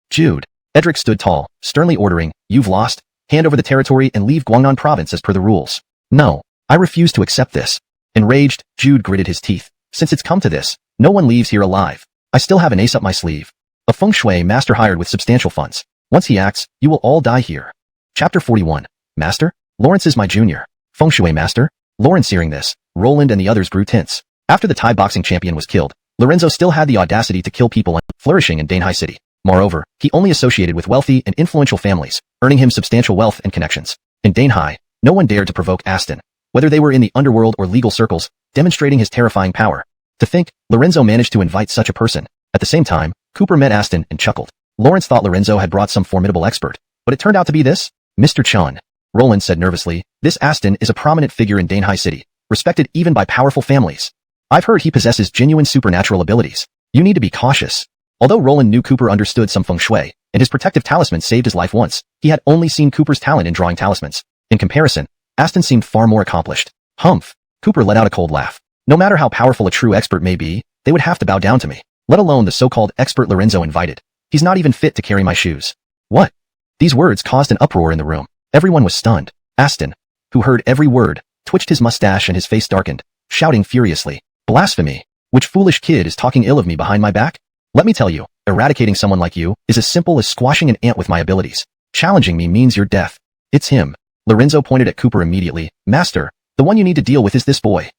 Jude. Edric stood tall, sternly ordering, "You've lost. Hand over the territory and leave Guangnan province as per the rules." "No, I refuse to accept this." Enraged, Jude gritted his teeth. "Since it's come to this, no one leaves here alive. I still have an ace up my sleeve. A feng shui master hired with substantial funds. Once he acts, you will all die here." Chapter 41. Master? Lawrence is my junior. Feng shui master? Lawrence hearing this, Roland and the others grew tense. After the Thai boxing champion was killed, Lorenzo still had the audacity to kill people and flourishing in Donghua City. Moreover, he only associated with wealthy and influential families, earning him substantial wealth and connections. In Donghua, no one dared to provoke Aston, whether they were in the underworld or legal circles, demonstrating his terrifying power. To think, Lorenzo managed to invite such a person. At the same time, Cooper met Aston and chuckled. Lawrence thought Lorenzo had brought some formidable expert, but it turned out to be this? Mr. Chun. Roland said nervously, "This Aston is a prominent figure in Donghua City, respected even by powerful families. I've heard he possesses genuine supernatural abilities. You need to be cautious." Although Roland knew Cooper understood some feng shui, and his protective talisman saved his life once, he had only seen Cooper's talent in drawing talismans. In comparison, Aston seemed far more accomplished. Humph. Cooper let out a cold laugh. No matter how powerful a true expert may be, they would have to bow down to me, let alone the so-called expert Lorenzo invited. He's not even fit to carry my shoes. What? These words caused an uproar in the room. Everyone was stunned. Aston, who heard every word, twitched his mustache and his face darkened, shouting furiously, "Blasphemy! Which foolish kid is talking ill of me behind my back? Let me tell you, eradicating someone like you is as simple as squashing an ant with my abilities. Challenging me means your death." "It's him." Lorenzo pointed at Cooper immediately. "Master, the one you need to deal with is this boy.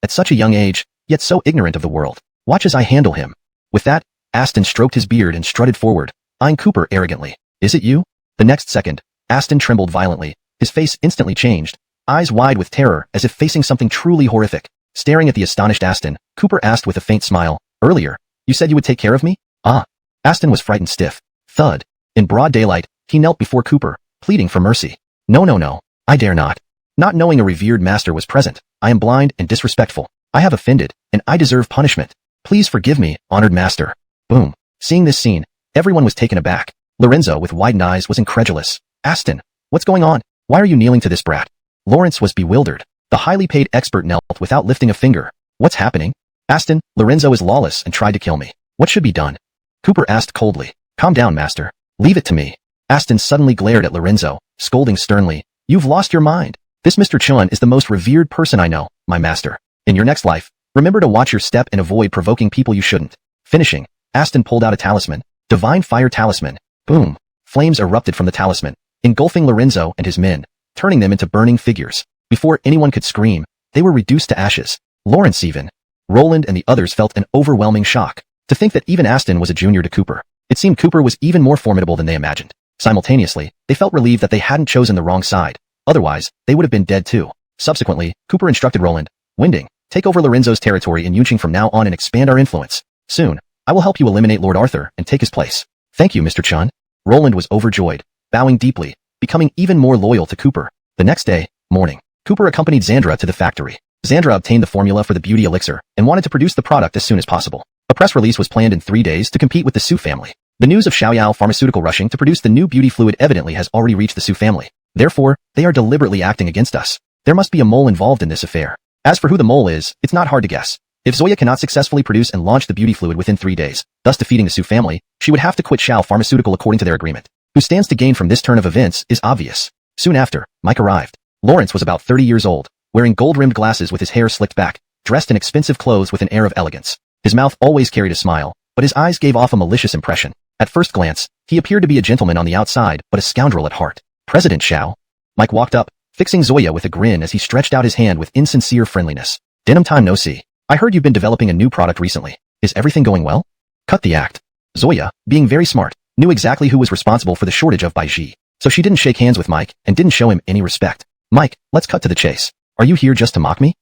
At such a young age, yet so ignorant of the world. Watch as I handle him." With that, Aston stroked his beard and strutted forward, eyeing Cooper arrogantly. "Is it you?" The next second, Aston trembled violently. His face instantly changed, eyes wide with terror as if facing something truly horrific. Staring at the astonished Aston, Cooper asked with a faint smile, "Earlier, you said you would take care of me?" "Ah." Aston was frightened stiff. Thud. In broad daylight, he knelt before Cooper, pleading for mercy. No, I dare not. Not knowing a revered master was present, I am blind and disrespectful. I have offended, and I deserve punishment. Please forgive me, honored master." Boom. Seeing this scene, everyone was taken aback. Lorenzo, with widened eyes, was incredulous. "Aston, what's going on? Why are you kneeling to this brat?" Lawrence was bewildered. The highly paid expert knelt without lifting a finger. "What's happening?" "Aston, Lorenzo is lawless and tried to kill me. What should be done?" Cooper asked coldly. "Calm down, master. Leave it to me." Aston suddenly glared at Lorenzo, scolding sternly, "You've lost your mind. This Mr. Chun is the most revered person I know, my master. In your next life, remember to watch your step and avoid provoking people you shouldn't." Finishing, Aston pulled out a talisman, Divine Fire Talisman. Boom. Flames erupted from the talisman, engulfing Lorenzo and his men, turning them into burning figures. Before anyone could scream, they were reduced to ashes. Lawrence even. Roland and the others felt an overwhelming shock. To think that even Aston was a junior to Cooper. It seemed Cooper was even more formidable than they imagined. Simultaneously, they felt relieved that they hadn't chosen the wrong side. Otherwise, they would have been dead too. Subsequently, Cooper instructed Roland, Winding, take over Lorenzo's territory in Yunqing from now on and expand our influence. Soon, I will help you eliminate Lord Arthur and take his place. Thank you, Mr. Chun. Roland was overjoyed, bowing deeply, becoming even more loyal to Cooper. The next day, morning, Cooper accompanied Xandra to the factory. Xandra obtained the formula for the beauty elixir and wanted to produce the product as soon as possible. A press release was planned in 3 days to compete with the Su family. The news of Xiaoyao Pharmaceutical rushing to produce the new beauty fluid evidently has already reached the Su family. Therefore, they are deliberately acting against us. There must be a mole involved in this affair. As for who the mole is, it's not hard to guess. If Zoya cannot successfully produce and launch the beauty fluid within 3 days, thus defeating the Su family, she would have to quit Xiao Pharmaceutical according to their agreement. Who stands to gain from this turn of events is obvious. Soon after, Mike arrived. Lawrence was about 30 years old, wearing gold-rimmed glasses with his hair slicked back, dressed in expensive clothes with an air of elegance. His mouth always carried a smile, but his eyes gave off a malicious impression. At first glance, he appeared to be a gentleman on the outside, but a scoundrel at heart. President Xiao. Mike walked up, fixing Zoya with a grin as he stretched out his hand with insincere friendliness. Denim time no see. I heard you've been developing a new product recently. Is everything going well? Cut the act. Zoya, being very smart, knew exactly who was responsible for the shortage of Baiji, so she didn't shake hands with Mike and didn't show him any respect. Mike, let's cut to the chase. Are you here just to mock me?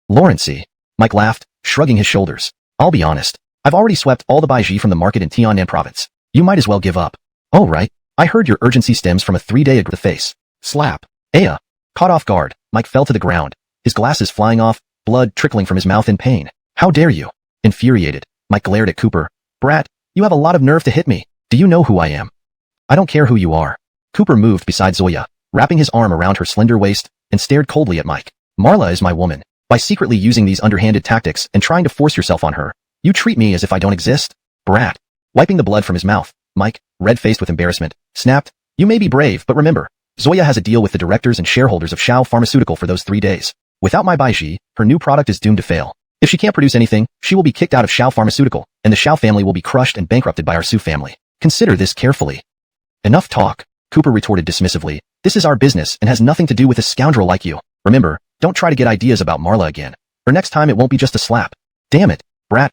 Lawrence. Mike laughed, shrugging his shoulders. I'll be honest. I've already swept all the Baiji from the market in Tiannan province. You might as well give up. Oh right. I heard your urgency stems from a 3-day the face. Slap. Aya. Caught off guard, Mike fell to the ground, his glasses flying off, blood trickling from his mouth in pain. How dare you? Infuriated, Mike glared at Cooper. Brat, you have a lot of nerve to hit me. Do you know who I am? I don't care who you are. Cooper moved beside Zoya, wrapping his arm around her slender waist, and stared coldly at Mike. Marla is my woman. By secretly using these underhanded tactics and trying to force yourself on her, you treat me as if I don't exist? Brat. Wiping the blood from his mouth, Mike, red-faced with embarrassment, snapped, You may be brave, but remember, Zoya has a deal with the directors and shareholders of Xiao Pharmaceutical for those 3 days. Without my Baiji, her new product is doomed to fail. If she can't produce anything, she will be kicked out of Xiao Pharmaceutical, and the Xiao family will be crushed and bankrupted by our Su family. Consider this carefully. Enough talk, Cooper retorted dismissively. This is our business and has nothing to do with a scoundrel like you. Remember, don't try to get ideas about Marla again. Or next time it won't be just a slap. Damn it, brat.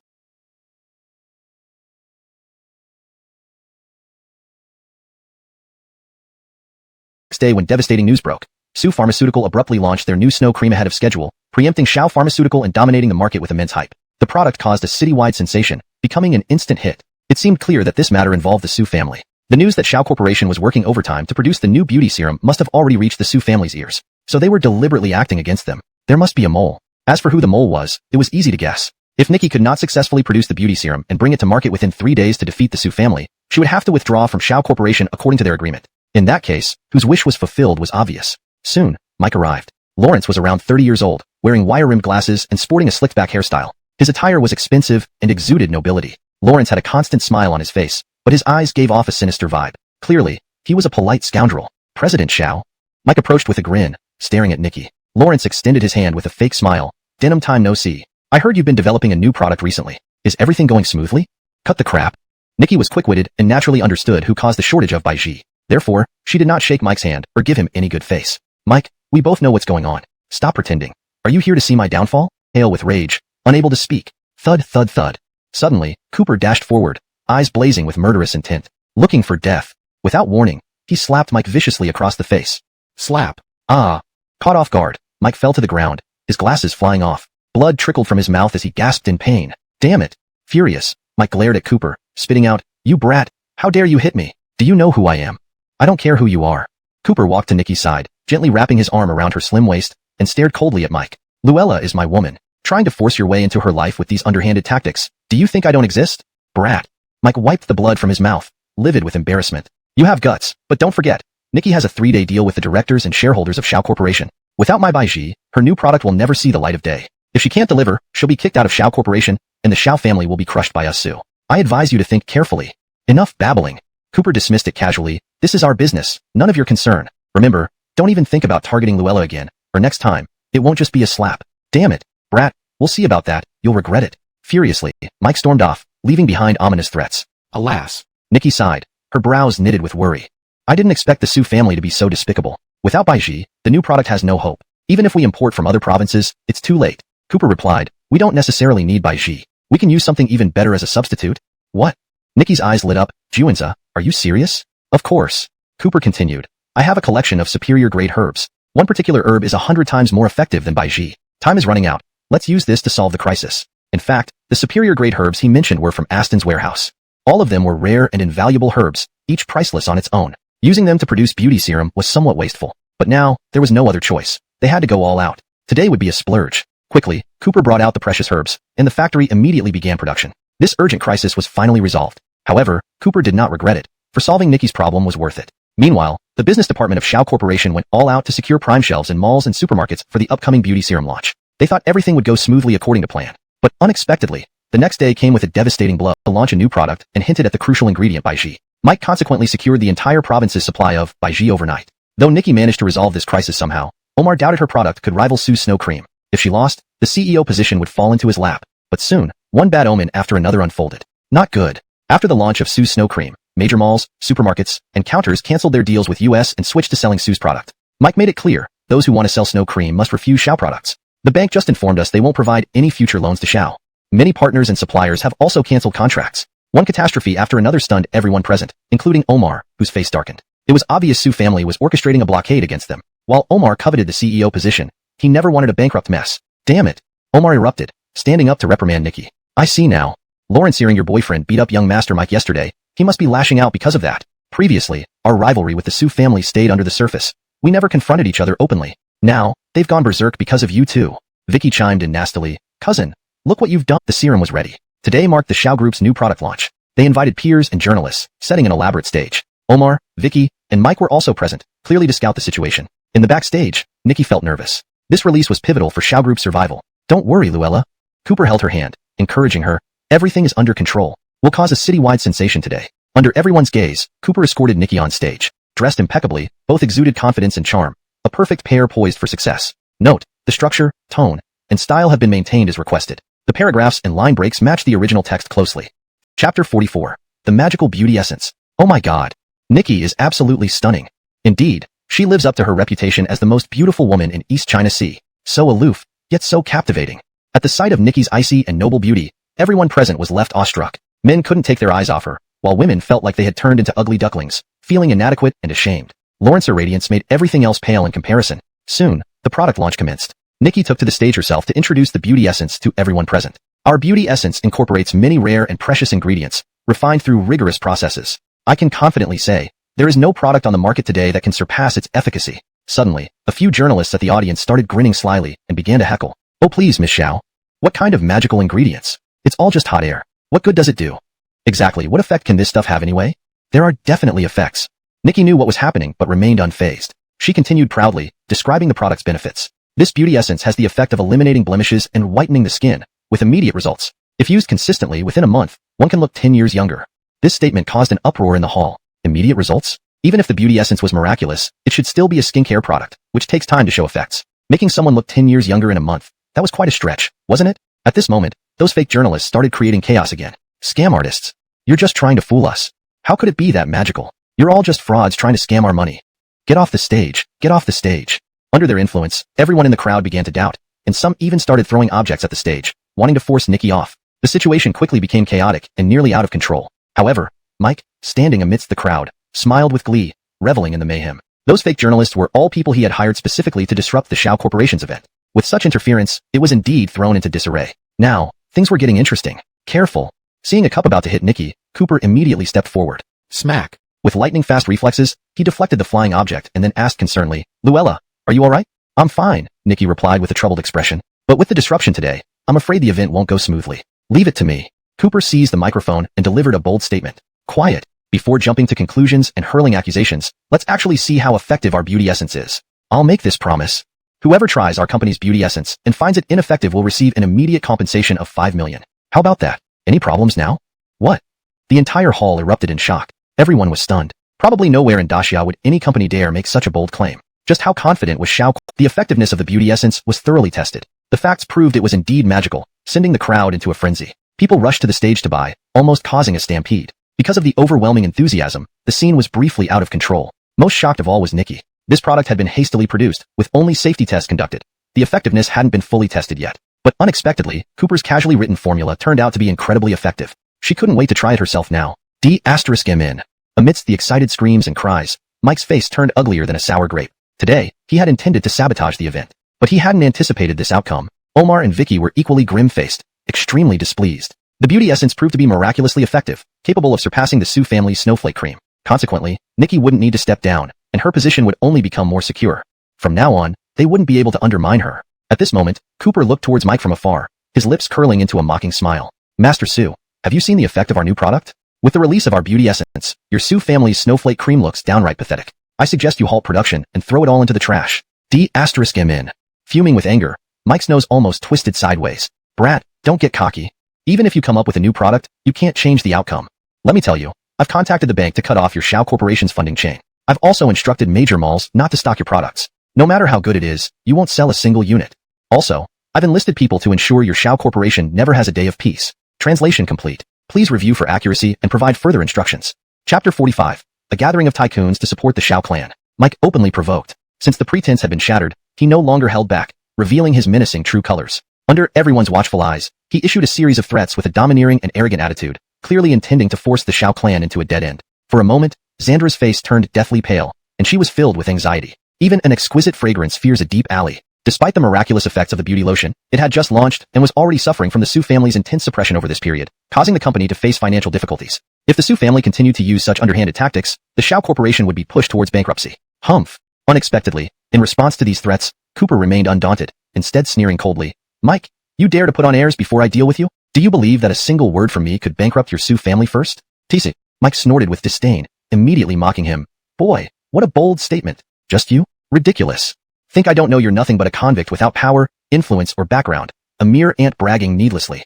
Next day when devastating news broke, Su Pharmaceutical abruptly launched their new snow cream ahead of schedule, preempting Xiao Pharmaceutical and dominating the market with immense hype. The product caused a citywide sensation, becoming an instant hit. It seemed clear that this matter involved the Su family. The news that Xiao Corporation was working overtime to produce the new beauty serum must have already reached the Su family's ears. So they were deliberately acting against them. There must be a mole. As for who the mole was, it was easy to guess. If Nikki could not successfully produce the beauty serum and bring it to market within 3 days to defeat the Su family, she would have to withdraw from Xiao Corporation according to their agreement. In that case, whose wish was fulfilled was obvious. Soon, Mike arrived. Lawrence was around 30 years old, wearing wire-rimmed glasses and sporting a slicked-back hairstyle. His attire was expensive and exuded nobility. Lawrence had a constant smile on his face, but his eyes gave off a sinister vibe. Clearly, he was a polite scoundrel. President Xiao. Mike approached with a grin, staring at Nikki. Lawrence extended his hand with a fake smile. Denim time no see. I heard you've been developing a new product recently. Is everything going smoothly? Cut the crap. Nikki was quick-witted and naturally understood who caused the shortage of Baiji. Therefore, she did not shake Mike's hand or give him any good face. Mike, we both know what's going on. Stop pretending. Are you here to see my downfall? Pale with rage, unable to speak. Thud, thud, thud. Suddenly, Cooper dashed forward, eyes blazing with murderous intent. Looking for death. Without warning, he slapped Mike viciously across the face. Slap. Ah. Caught off guard, Mike fell to the ground, his glasses flying off. Blood trickled from his mouth as he gasped in pain. Damn it. Furious, Mike glared at Cooper, spitting out, You brat, how dare you hit me? Do you know who I am? I don't care who you are. Cooper walked to Nikki's side, gently wrapping his arm around her slim waist, and stared coldly at Mike. Luella is my woman. Trying to force your way into her life with these underhanded tactics. Do you think I don't exist? Brat. Mike wiped the blood from his mouth, livid with embarrassment. You have guts, but don't forget, Nikki has a 3-day deal with the directors and shareholders of Xiao Corporation. Without my Baiji, her new product will never see the light of day. If she can't deliver, she'll be kicked out of Xiao Corporation, and the Xiao family will be crushed by us Su. I advise you to think carefully. Enough babbling. Cooper dismissed it casually. This is our business, none of your concern. Remember, don't even think about targeting Luella again, or next time, it won't just be a slap. Damn it, brat, we'll see about that, you'll regret it. Furiously, Mike stormed off, leaving behind ominous threats. Alas. Nikki sighed, her brows knitted with worry. I didn't expect the Su family to be so despicable. Without Baiji, the new product has no hope. Even if we import from other provinces, it's too late. Cooper replied, We don't necessarily need Baiji. We can use something even better as a substitute. What? Nikki's eyes lit up. Juanza, are you serious? Of course. Cooper continued. I have a collection of superior grade herbs. One particular herb is 100 times more effective than Baiji. Time is running out. Let's use this to solve the crisis. In fact, the superior grade herbs he mentioned were from Aston's warehouse. All of them were rare and invaluable herbs, each priceless on its own. Using them to produce beauty serum was somewhat wasteful. But now, there was no other choice. They had to go all out. Today would be a splurge. Quickly, Cooper brought out the precious herbs, and the factory immediately began production. This urgent crisis was finally resolved. However, Cooper did not regret it, for solving Nikki's problem was worth it. Meanwhile, the business department of Shao Corporation went all out to secure prime shelves in malls and supermarkets for the upcoming beauty serum launch. They thought everything would go smoothly according to plan. But unexpectedly, the next day came with a devastating blow to launch a new product and hinted at the crucial ingredient Baiji. Mike consequently secured the entire province's supply of Baiji overnight. Though Nikki managed to resolve this crisis somehow, Omar doubted her product could rival Sue's snow cream. If she lost, the CEO position would fall into his lap. But soon, one bad omen after another unfolded. Not good. After the launch of Sue's snow cream, major malls, supermarkets, and counters canceled their deals with US and switched to selling Sue's product. Mike made it clear, those who want to sell snow cream must refuse Shao products. The bank just informed us they won't provide any future loans to Shao. Many partners and suppliers have also canceled contracts. One catastrophe after another stunned everyone present, including Omar, whose face darkened. It was obvious Sue family was orchestrating a blockade against them. While Omar coveted the CEO position, he never wanted a bankrupt mess. Damn it. Omar erupted, standing up to reprimand Nikki. I see now. Lawrence hearing your boyfriend beat up young Master Mike yesterday, he must be lashing out because of that. Previously, our rivalry with the Sue family stayed under the surface. We never confronted each other openly. Now, they've gone berserk because of you too. Vicky chimed in nastily. Cousin, look what you've done. The serum was ready. Today marked the Shao Group's new product launch. They invited peers and journalists, setting an elaborate stage. Omar, Vicky, and Mike were also present, clearly to scout the situation. In the backstage, Nikki felt nervous. This release was pivotal for Shao Group's survival. Don't worry, Luella. Cooper held her hand, encouraging her. Everything is under control. We'll cause a citywide sensation today. Under everyone's gaze, Cooper escorted Nikki on stage. Dressed impeccably, both exuded confidence and charm. A perfect pair poised for success. Note, the structure, tone, and style have been maintained as requested. The paragraphs and line breaks match the original text closely. Chapter 44. The Magical Beauty Essence. Oh my god. Nikki is absolutely stunning. Indeed, she lives up to her reputation as the most beautiful woman in East China Sea. So aloof, yet so captivating. At the sight of Nikki's icy and noble beauty, everyone present was left awestruck. Men couldn't take their eyes off her, while women felt like they had turned into ugly ducklings, feeling inadequate and ashamed. Lawrence's radiance made everything else pale in comparison. Soon, the product launch commenced. Nikki took to the stage herself to introduce the beauty essence to everyone present. Our beauty essence incorporates many rare and precious ingredients, refined through rigorous processes. I can confidently say, there is no product on the market today that can surpass its efficacy. Suddenly, a few journalists at the audience started grinning slyly and began to heckle. Oh please, Miss Shao. What kind of magical ingredients? It's all just hot air. What good does it do? Exactly, what effect can this stuff have anyway? There are definitely effects. Nikki knew what was happening but remained unfazed. She continued proudly, describing the product's benefits. This beauty essence has the effect of eliminating blemishes and whitening the skin, with immediate results. If used consistently within a month, one can look 10 years younger. This statement caused an uproar in the hall. Immediate results? Even if the beauty essence was miraculous, it should still be a skincare product, which takes time to show effects. Making someone look 10 years younger in a month, that was quite a stretch, wasn't it? At this moment, those fake journalists started creating chaos again. Scam artists. You're just trying to fool us. How could it be that magical? You're all just frauds trying to scam our money. Get off the stage. Get off the stage. Under their influence, everyone in the crowd began to doubt, and some even started throwing objects at the stage, wanting to force Nikki off. The situation quickly became chaotic and nearly out of control. However, Mike, standing amidst the crowd, smiled with glee, reveling in the mayhem. Those fake journalists were all people he had hired specifically to disrupt the Shao Corporation's event. With such interference, it was indeed thrown into disarray. Now, things were getting interesting. Careful. Seeing a cup about to hit Nikki, Cooper immediately stepped forward. Smack. With lightning-fast reflexes, he deflected the flying object and then asked concernedly, Luella, are you alright? I'm fine, Nikki replied with a troubled expression. But with the disruption today, I'm afraid the event won't go smoothly. Leave it to me. Cooper seized the microphone and delivered a bold statement. Quiet. Before jumping to conclusions and hurling accusations, let's actually see how effective our beauty essence is. I'll make this promise. Whoever tries our company's beauty essence and finds it ineffective will receive an immediate compensation of 5 million. How about that? Any problems now? What? The entire hall erupted in shock. Everyone was stunned. Probably nowhere in Daxia would any company dare make such a bold claim. Just how confident was Shao? The effectiveness of the beauty essence was thoroughly tested. The facts proved it was indeed magical, sending the crowd into a frenzy. People rushed to the stage to buy, almost causing a stampede. Because of the overwhelming enthusiasm, the scene was briefly out of control. Most shocked of all was Nikki. This product had been hastily produced, with only safety tests conducted. The effectiveness hadn't been fully tested yet. But unexpectedly, Cooper's casually written formula turned out to be incredibly effective. She couldn't wait to try it herself now. D*M. Amidst the excited screams and cries, Mike's face turned uglier than a sour grape. Today, he had intended to sabotage the event. But he hadn't anticipated this outcome. Omar and Vicky were equally grim-faced, extremely displeased. The beauty essence proved to be miraculously effective, capable of surpassing the Sue family's snowflake cream. Consequently, Nikki wouldn't need to step down, and her position would only become more secure. From now on, they wouldn't be able to undermine her. At this moment, Cooper looked towards Mike from afar, his lips curling into a mocking smile. Master Sue, have you seen the effect of our new product? With the release of our beauty essence, your Sue family's snowflake cream looks downright pathetic. I suggest you halt production and throw it all into the trash. D*M. Fuming with anger, Mike's nose almost twisted sideways. Brat, don't get cocky. Even if you come up with a new product, you can't change the outcome. Let me tell you, I've contacted the bank to cut off your Shao Corporation's funding chain. I've also instructed major malls not to stock your products. No matter how good it is, you won't sell a single unit. Also, I've enlisted people to ensure your Shao Corporation never has a day of peace. Translation complete. Please review for accuracy and provide further instructions. Chapter 45. A gathering of tycoons to support the Shao clan. Mike openly provoked. Since the pretense had been shattered, he no longer held back, revealing his menacing true colors. Under everyone's watchful eyes, he issued a series of threats with a domineering and arrogant attitude, clearly intending to force the Shao clan into a dead end. For a moment, Xandra's face turned deathly pale, and she was filled with anxiety. Even an exquisite fragrance fears a deep alley. Despite the miraculous effects of the beauty lotion, it had just launched and was already suffering from the Sue family's intense suppression over this period, causing the company to face financial difficulties. If the Sue family continued to use such underhanded tactics, the Shao Corporation would be pushed towards bankruptcy. Humph. Unexpectedly, in response to these threats, Cooper remained undaunted, instead sneering coldly. Mike, you dare to put on airs before I deal with you? Do you believe that a single word from me could bankrupt your Sue family first? TC. Mike snorted with disdain, immediately mocking him. Boy, what a bold statement. Just you? Ridiculous. Think I don't know you're nothing but a convict without power, influence, or background, a mere ant bragging needlessly.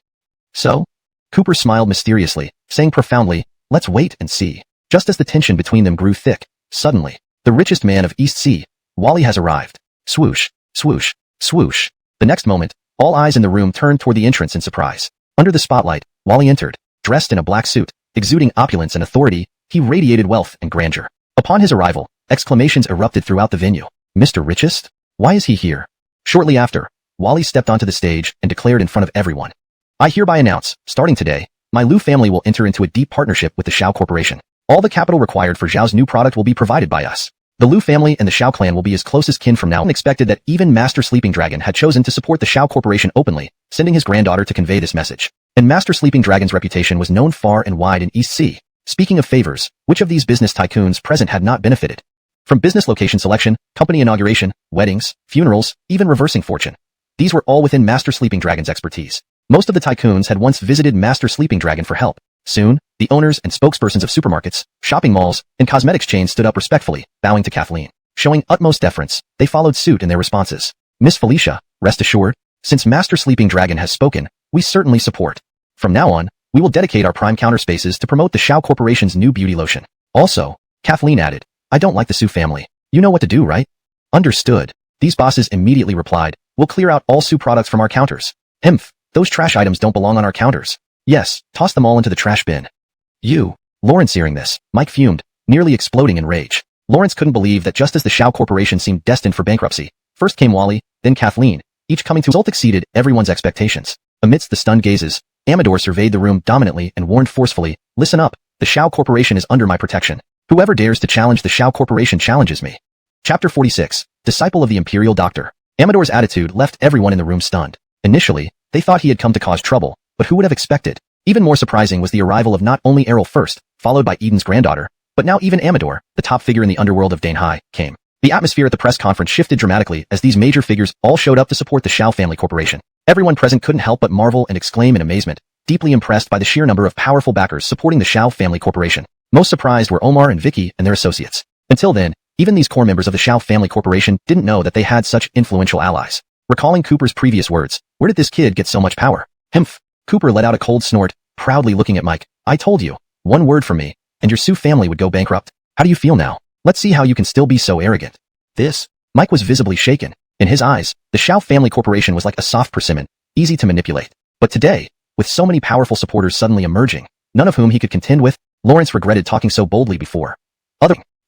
So? Cooper smiled mysteriously, saying profoundly, let's wait and see. Just as the tension between them grew thick, suddenly, the richest man of East Sea, Wally has arrived. Swoosh, swoosh, swoosh. The next moment, all eyes in the room turned toward the entrance in surprise. Under the spotlight, Wally entered, dressed in a black suit, exuding opulence and authority. He radiated wealth and grandeur. Upon his arrival, exclamations erupted throughout the venue. Mr. Richest? Why is he here? Shortly after, Wally stepped onto the stage and declared in front of everyone. I hereby announce, starting today, my Liu family will enter into a deep partnership with the Shao Corporation. All the capital required for Zhao's new product will be provided by us. The Liu family and the Shao clan will be as close as kin from now on. Unexpected that even Master Sleeping Dragon had chosen to support the Shao Corporation openly, sending his granddaughter to convey this message. And Master Sleeping Dragon's reputation was known far and wide in East Sea. Speaking of favors, which of these business tycoons present had not benefited? From business location selection, company inauguration, weddings, funerals, even reversing fortune. These were all within Master Sleeping Dragon's expertise. Most of the tycoons had once visited Master Sleeping Dragon for help. Soon, the owners and spokespersons of supermarkets, shopping malls, and cosmetics chains stood up respectfully, bowing to Kathleen. Showing utmost deference, they followed suit in their responses. Miss Felicia, rest assured, since Master Sleeping Dragon has spoken, we certainly support. From now on, we will dedicate our prime counter spaces to promote the Shao Corporation's new beauty lotion. Also, Kathleen added, I don't like the Sue family. You know what to do, right? Understood. These bosses immediately replied, we'll clear out all Sue products from our counters. Hmph, those trash items don't belong on our counters. Yes, toss them all into the trash bin. You. Lawrence hearing this, Mike fumed, nearly exploding in rage. Lawrence couldn't believe that just as the Shao Corporation seemed destined for bankruptcy, first came Wally, then Kathleen, each coming to result exceeded everyone's expectations. Amidst the stunned gazes, Amador surveyed the room dominantly and warned forcefully, listen up, the Shao Corporation is under my protection. Whoever dares to challenge the Shao Corporation challenges me. Chapter 46. Disciple of the Imperial Doctor. Amador's attitude left everyone in the room stunned. Initially, they thought he had come to cause trouble, but who would have expected? Even more surprising was the arrival of not only Errol first, followed by Eden's granddaughter, but now even Amador, the top figure in the underworld of Donghua, came. The atmosphere at the press conference shifted dramatically as these major figures all showed up to support the Shao family corporation. Everyone present couldn't help but marvel and exclaim in amazement, deeply impressed by the sheer number of powerful backers supporting the Shao family corporation. Most surprised were Omar and Vicky and their associates. Until then, even these core members of the Shao family corporation didn't know that they had such influential allies. Recalling Cooper's previous words, where did this kid get so much power? Humph. Cooper let out a cold snort, proudly looking at Mike. I told you, one word from me, and your Sue family would go bankrupt. How do you feel now? Let's see how you can still be so arrogant. Mike was visibly shaken. In his eyes, the Shao family corporation was like a soft persimmon, easy to manipulate. But today, with so many powerful supporters suddenly emerging, none of whom he could contend with, Lawrence regretted talking so boldly before.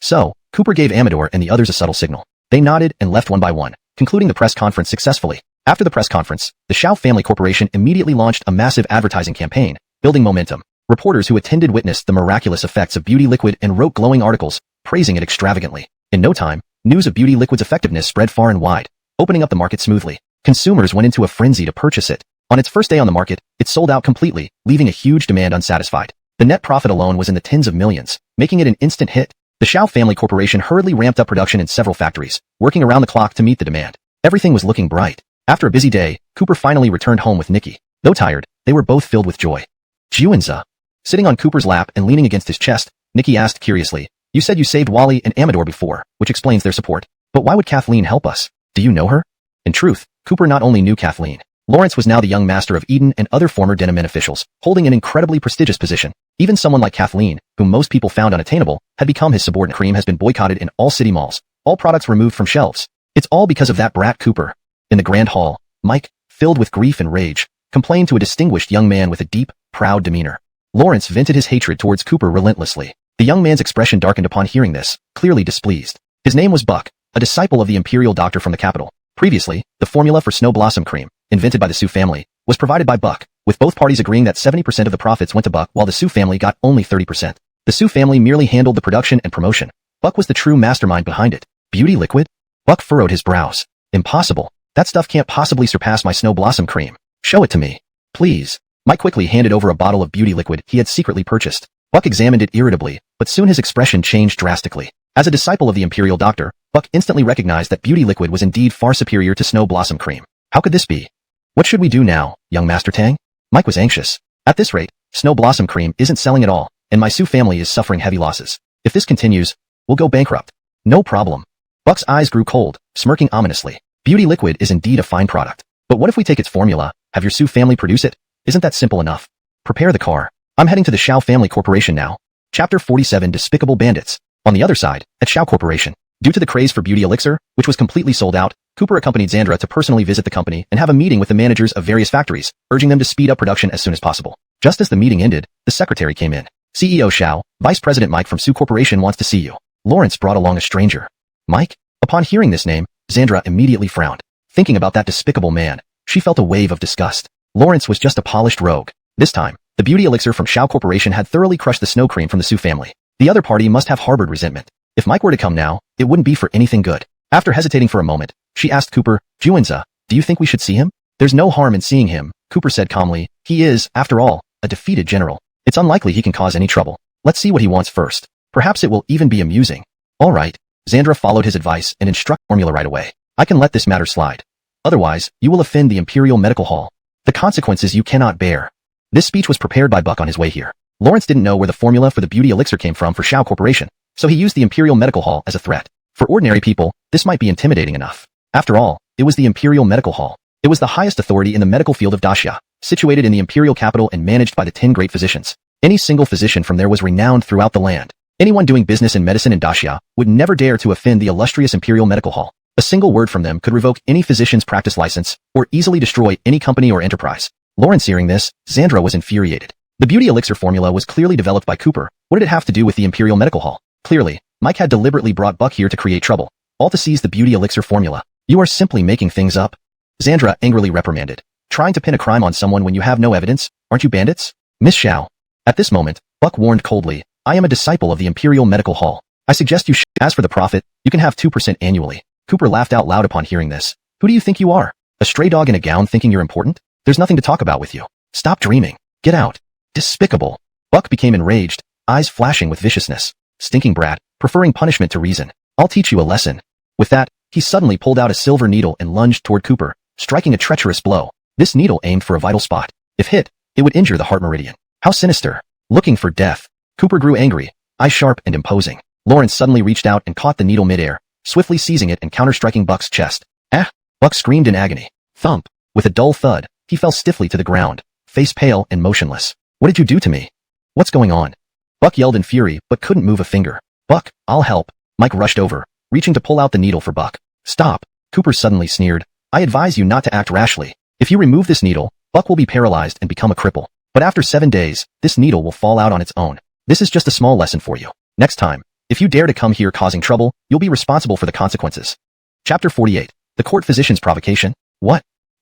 So, Cooper gave Amador and the others a subtle signal. They nodded and left one by one, concluding the press conference successfully. After the press conference, the Xiao Family Corporation immediately launched a massive advertising campaign, building momentum. Reporters who attended witnessed the miraculous effects of beauty liquid and wrote glowing articles, praising it extravagantly. In no time, news of beauty liquid's effectiveness spread far and wide, opening up the market smoothly. Consumers went into a frenzy to purchase it. On its first day on the market, it sold out completely, leaving a huge demand unsatisfied. The net profit alone was in the tens of millions, making it an instant hit. The Xiao Family Corporation hurriedly ramped up production in several factories, working around the clock to meet the demand. Everything was looking bright. After a busy day, Cooper finally returned home with Nikki. Though tired, they were both filled with joy. Juanza. Sitting on Cooper's lap and leaning against his chest, Nikki asked curiously, "You said you saved Wally and Amador before, which explains their support. But why would Kathleen help us? Do you know her?" In truth, Cooper not only knew Kathleen. Lawrence was now the young master of Eden and other former Denim officials, holding an incredibly prestigious position. Even someone like Kathleen, whom most people found unattainable, had become his subordinate. Cream has been boycotted in all city malls, all products removed from shelves. It's all because of that brat Cooper. In the grand hall, Mike, filled with grief and rage, complained to a distinguished young man with a deep, proud demeanor. Lawrence vented his hatred towards Cooper relentlessly. The young man's expression darkened upon hearing this, clearly displeased. His name was Buck, a disciple of the imperial doctor from the capital. Previously, the formula for Snow Blossom Cream, invented by the Su family, was provided by Buck, with both parties agreeing that 70% of the profits went to Buck while the Su family got only 30%. The Su family merely handled the production and promotion. Buck was the true mastermind behind it. Beauty liquid? Buck furrowed his brows. Impossible. That stuff can't possibly surpass my Snow Blossom Cream. Show it to me. Please. Mike quickly handed over a bottle of beauty liquid he had secretly purchased. Buck examined it irritably, but soon his expression changed drastically. As a disciple of the imperial doctor, Buck instantly recognized that beauty liquid was indeed far superior to Snow Blossom Cream. How could this be? What should we do now, young Master Tang? Mike was anxious. At this rate, Snow Blossom Cream isn't selling at all, and my Su family is suffering heavy losses. If this continues, we'll go bankrupt. No problem. Buck's eyes grew cold, smirking ominously. Beauty liquid is indeed a fine product. But what if we take its formula, have your Su family produce it? Isn't that simple enough? Prepare the car. I'm heading to the Xiao Family Corporation now. Chapter 47 Despicable Bandits. On the other side, at Xiao Corporation, due to the craze for beauty elixir, which was completely sold out, Cooper accompanied Xandra to personally visit the company and have a meeting with the managers of various factories, urging them to speed up production as soon as possible. Just as the meeting ended, the secretary came in. CEO Xiao, Vice President Mike from Su Corporation wants to see you. Lawrence brought along a stranger. Mike? Upon hearing this name, Xandra immediately frowned. Thinking about that despicable man, she felt a wave of disgust. Lawrence was just a polished rogue. This time, the beauty elixir from Xiao Corporation had thoroughly crushed the snow cream from the Su family. The other party must have harbored resentment. If Mike were to come now, it wouldn't be for anything good. After hesitating for a moment, she asked Cooper, "Juanza, do you think we should see him?" "There's no harm in seeing him," Cooper said calmly. "He is, after all, a defeated general. It's unlikely he can cause any trouble. Let's see what he wants first. Perhaps it will even be amusing." "All right." Xandra followed his advice and instructed formula right away. "I can let this matter slide. Otherwise, you will offend the Imperial Medical Hall. The consequences you cannot bear." This speech was prepared by Buck on his way here. Lawrence didn't know where the formula for the beauty elixir came from for Xiao Corporation, so he used the Imperial Medical Hall as a threat. For ordinary people, this might be intimidating enough. After all, it was the Imperial Medical Hall. It was the highest authority in the medical field of Daxia, situated in the imperial capital and managed by the 10 great physicians. Any single physician from there was renowned throughout the land. Anyone doing business in medicine in Daxia would never dare to offend the illustrious Imperial Medical Hall. A single word from them could revoke any physician's practice license or easily destroy any company or enterprise. Lawrence hearing this, Xandra was infuriated. The beauty elixir formula was clearly developed by Cooper. What did it have to do with the Imperial Medical Hall? Clearly, Mike had deliberately brought Buck here to create trouble, all to seize the beauty elixir formula. "You are simply making things up," Xandra angrily reprimanded. "Trying to pin a crime on someone when you have no evidence? Aren't you bandits?" "Miss Xiao." At this moment, Buck warned coldly, "I am a disciple of the Imperial Medical Hall. I suggest you As for the profit, you can have 2% annually." Cooper laughed out loud upon hearing this. "Who do you think you are? A stray dog in a gown thinking you're important? There's nothing to talk about with you. Stop dreaming. Get out. Despicable." Buck became enraged, eyes flashing with viciousness. "Stinking brat, preferring punishment to reason. I'll teach you a lesson." With that, he suddenly pulled out a silver needle and lunged toward Cooper, striking a treacherous blow. This needle aimed for a vital spot. If hit, it would injure the heart meridian. How sinister. Looking for death. Cooper grew angry, eyes sharp and imposing. Lawrence suddenly reached out and caught the needle midair, swiftly seizing it and counter-striking Buck's chest. "Ah!" Buck screamed in agony. Thump. With a dull thud, he fell stiffly to the ground, face pale and motionless. "What did you do to me? What's going on?" Buck yelled in fury but couldn't move a finger. "Buck, I'll help." Mike rushed over, reaching to pull out the needle for Buck. "Stop." Cooper suddenly sneered. "I advise you not to act rashly. If you remove this needle, Buck will be paralyzed and become a cripple. But after 7 days, this needle will fall out on its own. This is just a small lesson for you. Next time, if you dare to come here causing trouble, you'll be responsible for the consequences." Chapter 48. The Court Physician's Provocation. "What?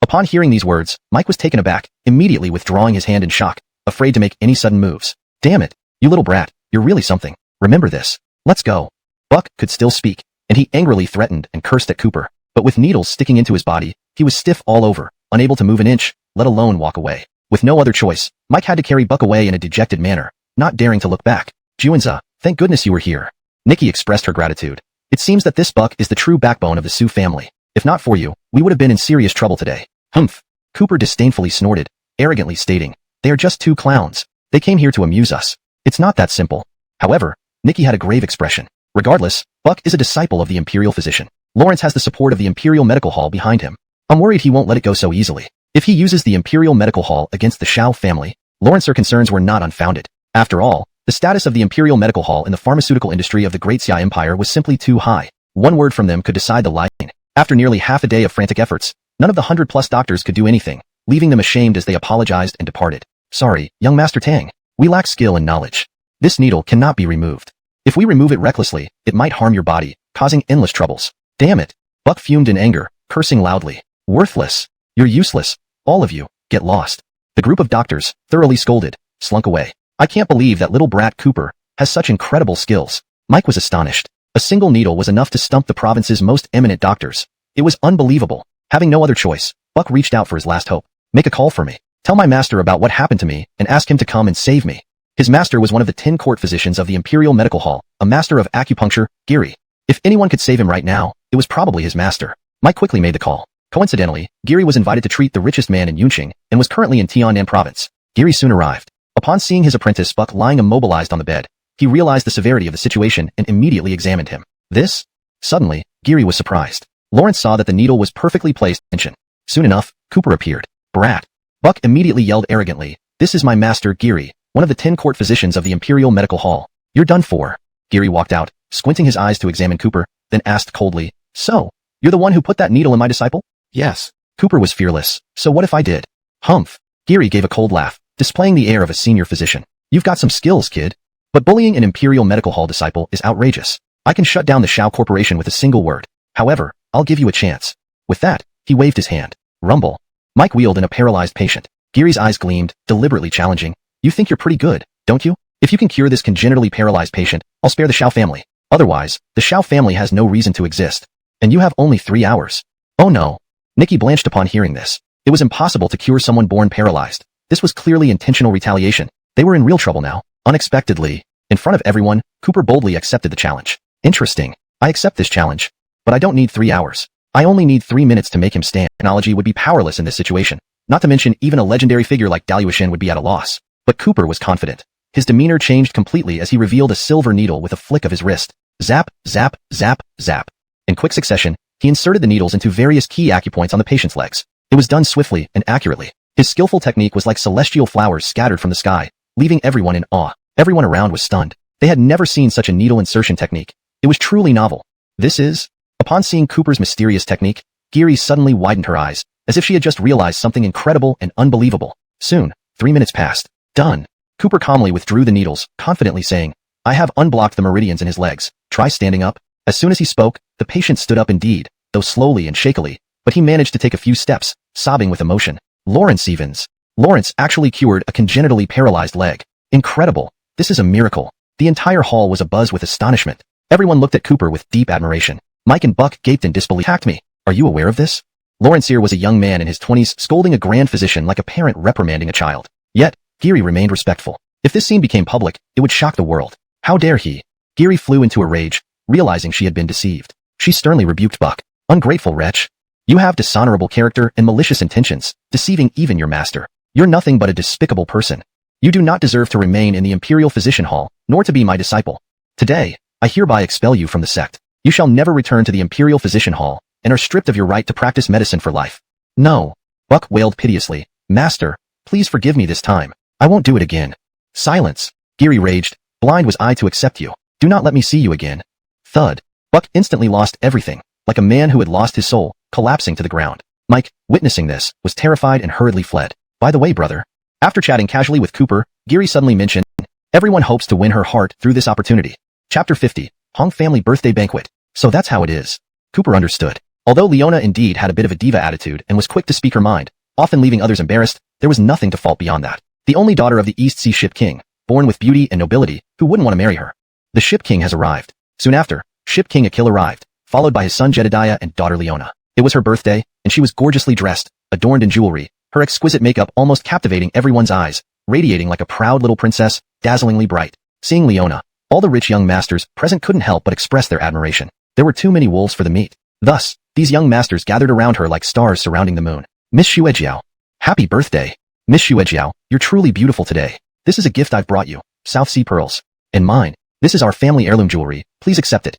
Upon hearing these words, Mike was taken aback, immediately withdrawing his hand in shock, afraid to make any sudden moves. Damn it, you little brat, you're really something. Remember this. Let's go. Buck could still speak, and he angrily threatened and cursed at Cooper, but with needles sticking into his body, he was stiff all over, unable to move an inch, let alone walk away. With no other choice, Mike had to carry Buck away in a dejected manner, not daring to look back. Juanza, thank goodness you were here. Nikki expressed her gratitude. It seems that this Buck is the true backbone of the Sioux family. If not for you, we would have been in serious trouble today. Humph. Cooper disdainfully snorted, arrogantly stating, they are just two clowns. They came here to amuse us. It's not that simple. However, Nikki had a grave expression. Regardless, Buck is a disciple of the Imperial physician. Lawrence has the support of the Imperial Medical Hall behind him. I'm worried he won't let it go so easily. If he uses the Imperial Medical Hall against the Shao family, Lawrence's concerns were not unfounded. After all, the status of the Imperial Medical Hall in the pharmaceutical industry of the Great Xia Empire was simply too high. One word from them could decide the line. After nearly half a day of frantic efforts, none of the 100+ doctors could do anything, leaving them ashamed as they apologized and departed. Sorry, young Master Tang. We lack skill and knowledge. This needle cannot be removed. If we remove it recklessly, it might harm your body, causing endless troubles. Damn it. Buck fumed in anger, cursing loudly. Worthless. You're useless. All of you, get lost. The group of doctors, thoroughly scolded, slunk away. I can't believe that little brat Cooper has such incredible skills. Mike was astonished. A single needle was enough to stump the province's most eminent doctors. It was unbelievable. Having no other choice, Buck reached out for his last hope. Make a call for me. Tell my master about what happened to me and ask him to come and save me. His master was one of the 10 court physicians of the Imperial Medical Hall, a master of acupuncture, Geary. If anyone could save him right now, it was probably his master. Mike quickly made the call. Coincidentally, Geary was invited to treat the richest man in Yunqing and was currently in Tianan province. Geary soon arrived. Upon seeing his apprentice Buck lying immobilized on the bed, he realized the severity of the situation and immediately examined him. This? Suddenly, Geary was surprised. Lawrence saw that the needle was perfectly placed in tension. Soon enough, Cooper appeared. Brat. Buck immediately yelled arrogantly, this is my master Geary, one of the 10 court physicians of the Imperial Medical Hall. You're done for. Geary walked out, squinting his eyes to examine Cooper, then asked coldly, so, you're the one who put that needle in my disciple? Yes. Cooper was fearless. So what if I did? Humph. Geary gave a cold laugh, displaying the air of a senior physician. You've got some skills, kid. But bullying an Imperial Medical Hall disciple is outrageous. I can shut down the Shao Corporation with a single word. However, I'll give you a chance. With that, he waved his hand. Rumble. Mike wheeled in a paralyzed patient. Geary's eyes gleamed, deliberately challenging. You think you're pretty good, don't you? If you can cure this congenitally paralyzed patient, I'll spare the Shao family. Otherwise, the Shao family has no reason to exist. And you have only 3 hours. Oh no. Nikki blanched upon hearing this. It was impossible to cure someone born paralyzed. This was clearly intentional retaliation. They were in real trouble now. Unexpectedly, in front of everyone, Cooper boldly accepted the challenge. Interesting. I accept this challenge. But I don't need 3 hours. I only need 3 minutes to make him stand. Technology would be powerless in this situation. Not to mention even a legendary figure like Daluishen would be at a loss. But Cooper was confident. His demeanor changed completely as he revealed a silver needle with a flick of his wrist. Zap, zap, zap, zap. In quick succession, he inserted the needles into various key acupoints on the patient's legs. It was done swiftly and accurately. His skillful technique was like celestial flowers scattered from the sky, leaving everyone in awe. Everyone around was stunned. They had never seen such a needle insertion technique. It was truly novel. This is... Upon seeing Cooper's mysterious technique, Geary suddenly widened her eyes, as if she had just realized something incredible and unbelievable. Soon, 3 minutes passed. Done. Cooper calmly withdrew the needles, confidently saying, I have unblocked the meridians in his legs. Try standing up. As soon as he spoke, the patient stood up indeed, though slowly and shakily, but he managed to take a few steps, sobbing with emotion. Lawrence actually cured a congenitally paralyzed leg. Incredible. This is a miracle. The entire hall was abuzz with astonishment. Everyone looked at Cooper with deep admiration. Mike and Buck gaped in disbelief. Attacked me. Are you aware of this? Lawrence here was a young man in his 20s scolding a grand physician like a parent reprimanding a child. Yet, Geary remained respectful. If this scene became public, it would shock the world. How dare he? Geary flew into a rage, realizing she had been deceived. She sternly rebuked Buck. Ungrateful wretch. You have dishonorable character and malicious intentions, deceiving even your master. You're nothing but a despicable person. You do not deserve to remain in the Imperial Physician Hall, nor to be my disciple. Today, I hereby expel you from the sect. You shall never return to the Imperial Physician Hall, and are stripped of your right to practice medicine for life. No. Buck wailed piteously. Master, please forgive me this time. I won't do it again. Silence. Geary raged. Blind was I to accept you. Do not let me see you again. Thud. Buck instantly lost everything, like a man who had lost his soul, collapsing to the ground. Mike, witnessing this, was terrified and hurriedly fled. By the way, brother. After chatting casually with Cooper, Geary suddenly mentioned, everyone hopes to win her heart through this opportunity. Chapter 50, Hong Family Birthday Banquet. So that's how it is. Cooper understood. Although Leona indeed had a bit of a diva attitude and was quick to speak her mind, often leaving others embarrassed, there was nothing to fault beyond that. The only daughter of the East Sea Ship King, born with beauty and nobility, who wouldn't want to marry her. The Ship King has arrived. Soon after, Ship King Akil arrived, followed by his son Jedediah and daughter Leona. It was her birthday, and she was gorgeously dressed, adorned in jewelry, her exquisite makeup almost captivating everyone's eyes, radiating like a proud little princess, dazzlingly bright. Seeing Leona, all the rich young masters present couldn't help but express their admiration. There were too many wolves for the meat. Thus, these young masters gathered around her like stars surrounding the moon. Miss Xuejiao. Happy birthday. Miss Xuejiao, you're truly beautiful today. This is a gift I've brought you, South Sea pearls. And mine. This is our family heirloom jewelry, please accept it.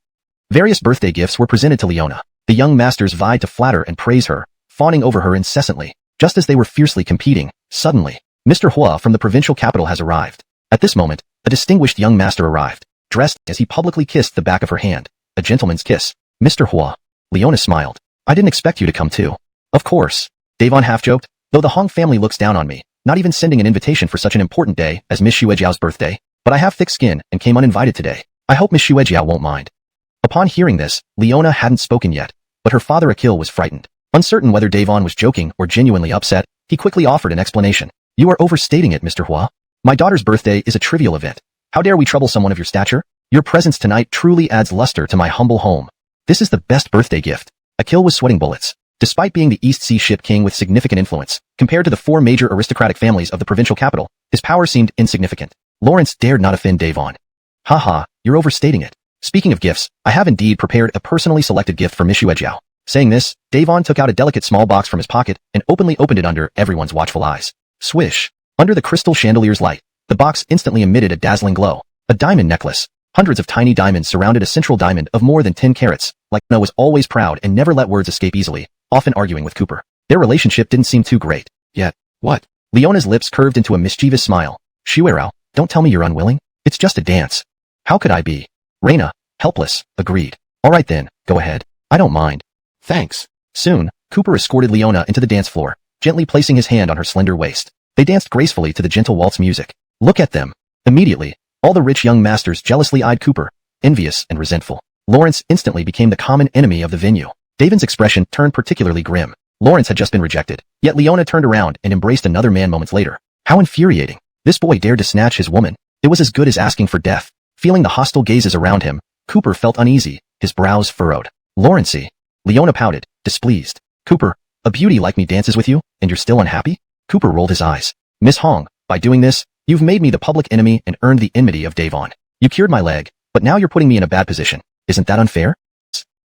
Various birthday gifts were presented to Leona. The young masters vied to flatter and praise her, fawning over her incessantly. Just as they were fiercely competing, suddenly, Mr. Hua from the provincial capital has arrived. At this moment, a distinguished young master arrived, dressed as he publicly kissed the back of her hand. A gentleman's kiss. Mr. Hua. Leona smiled. I didn't expect you to come too. Of course. Davon half-joked, though the Hong family looks down on me, not even sending an invitation for such an important day as Miss Xuejiao's birthday. But I have thick skin and came uninvited today. I hope Miss Xuejiao won't mind. Upon hearing this, Leona hadn't spoken yet, but her father Akil was frightened. Uncertain whether Davon was joking or genuinely upset, he quickly offered an explanation. You are overstating it, Mr. Hua. My daughter's birthday is a trivial event. How dare we trouble someone of your stature? Your presence tonight truly adds luster to my humble home. This is the best birthday gift. Akil was sweating bullets. Despite being the East Sea Ship King with significant influence, compared to the 4 major aristocratic families of the provincial capital, his power seemed insignificant. Lawrence dared not offend Davon. Haha, you're overstating it. Speaking of gifts, I have indeed prepared a personally selected gift for Miss Xuejiao. Saying this, Davon took out a delicate small box from his pocket and openly opened it under everyone's watchful eyes. Swish. Under the crystal chandelier's light, the box instantly emitted a dazzling glow. A diamond necklace. Hundreds of tiny diamonds surrounded a central diamond of more than 10 carats. Leona was always proud and never let words escape easily, often arguing with Cooper. Their relationship didn't seem too great. Yet, what? Leona's lips curved into a mischievous smile. Xuerao, don't tell me you're unwilling. It's just a dance. How could I be? Reina, helpless, agreed. All right then, go ahead. I don't mind. Thanks. Soon, Cooper escorted Leona into the dance floor, gently placing his hand on her slender waist. They danced gracefully to the gentle waltz music. Look at them. Immediately, all the rich young masters jealously eyed Cooper, envious and resentful. Lawrence instantly became the common enemy of the venue. Davon's expression turned particularly grim. Lawrence had just been rejected, yet Leona turned around and embraced another man moments later. How infuriating. This boy dared to snatch his woman. It was as good as asking for death. Feeling the hostile gazes around him, Cooper felt uneasy, his brows furrowed. Lawrencey. Leona pouted, displeased. Cooper, a beauty like me dances with you, and you're still unhappy? Cooper rolled his eyes. Miss Hong, by doing this, you've made me the public enemy and earned the enmity of Davon. You cured my leg, but now you're putting me in a bad position. Isn't that unfair?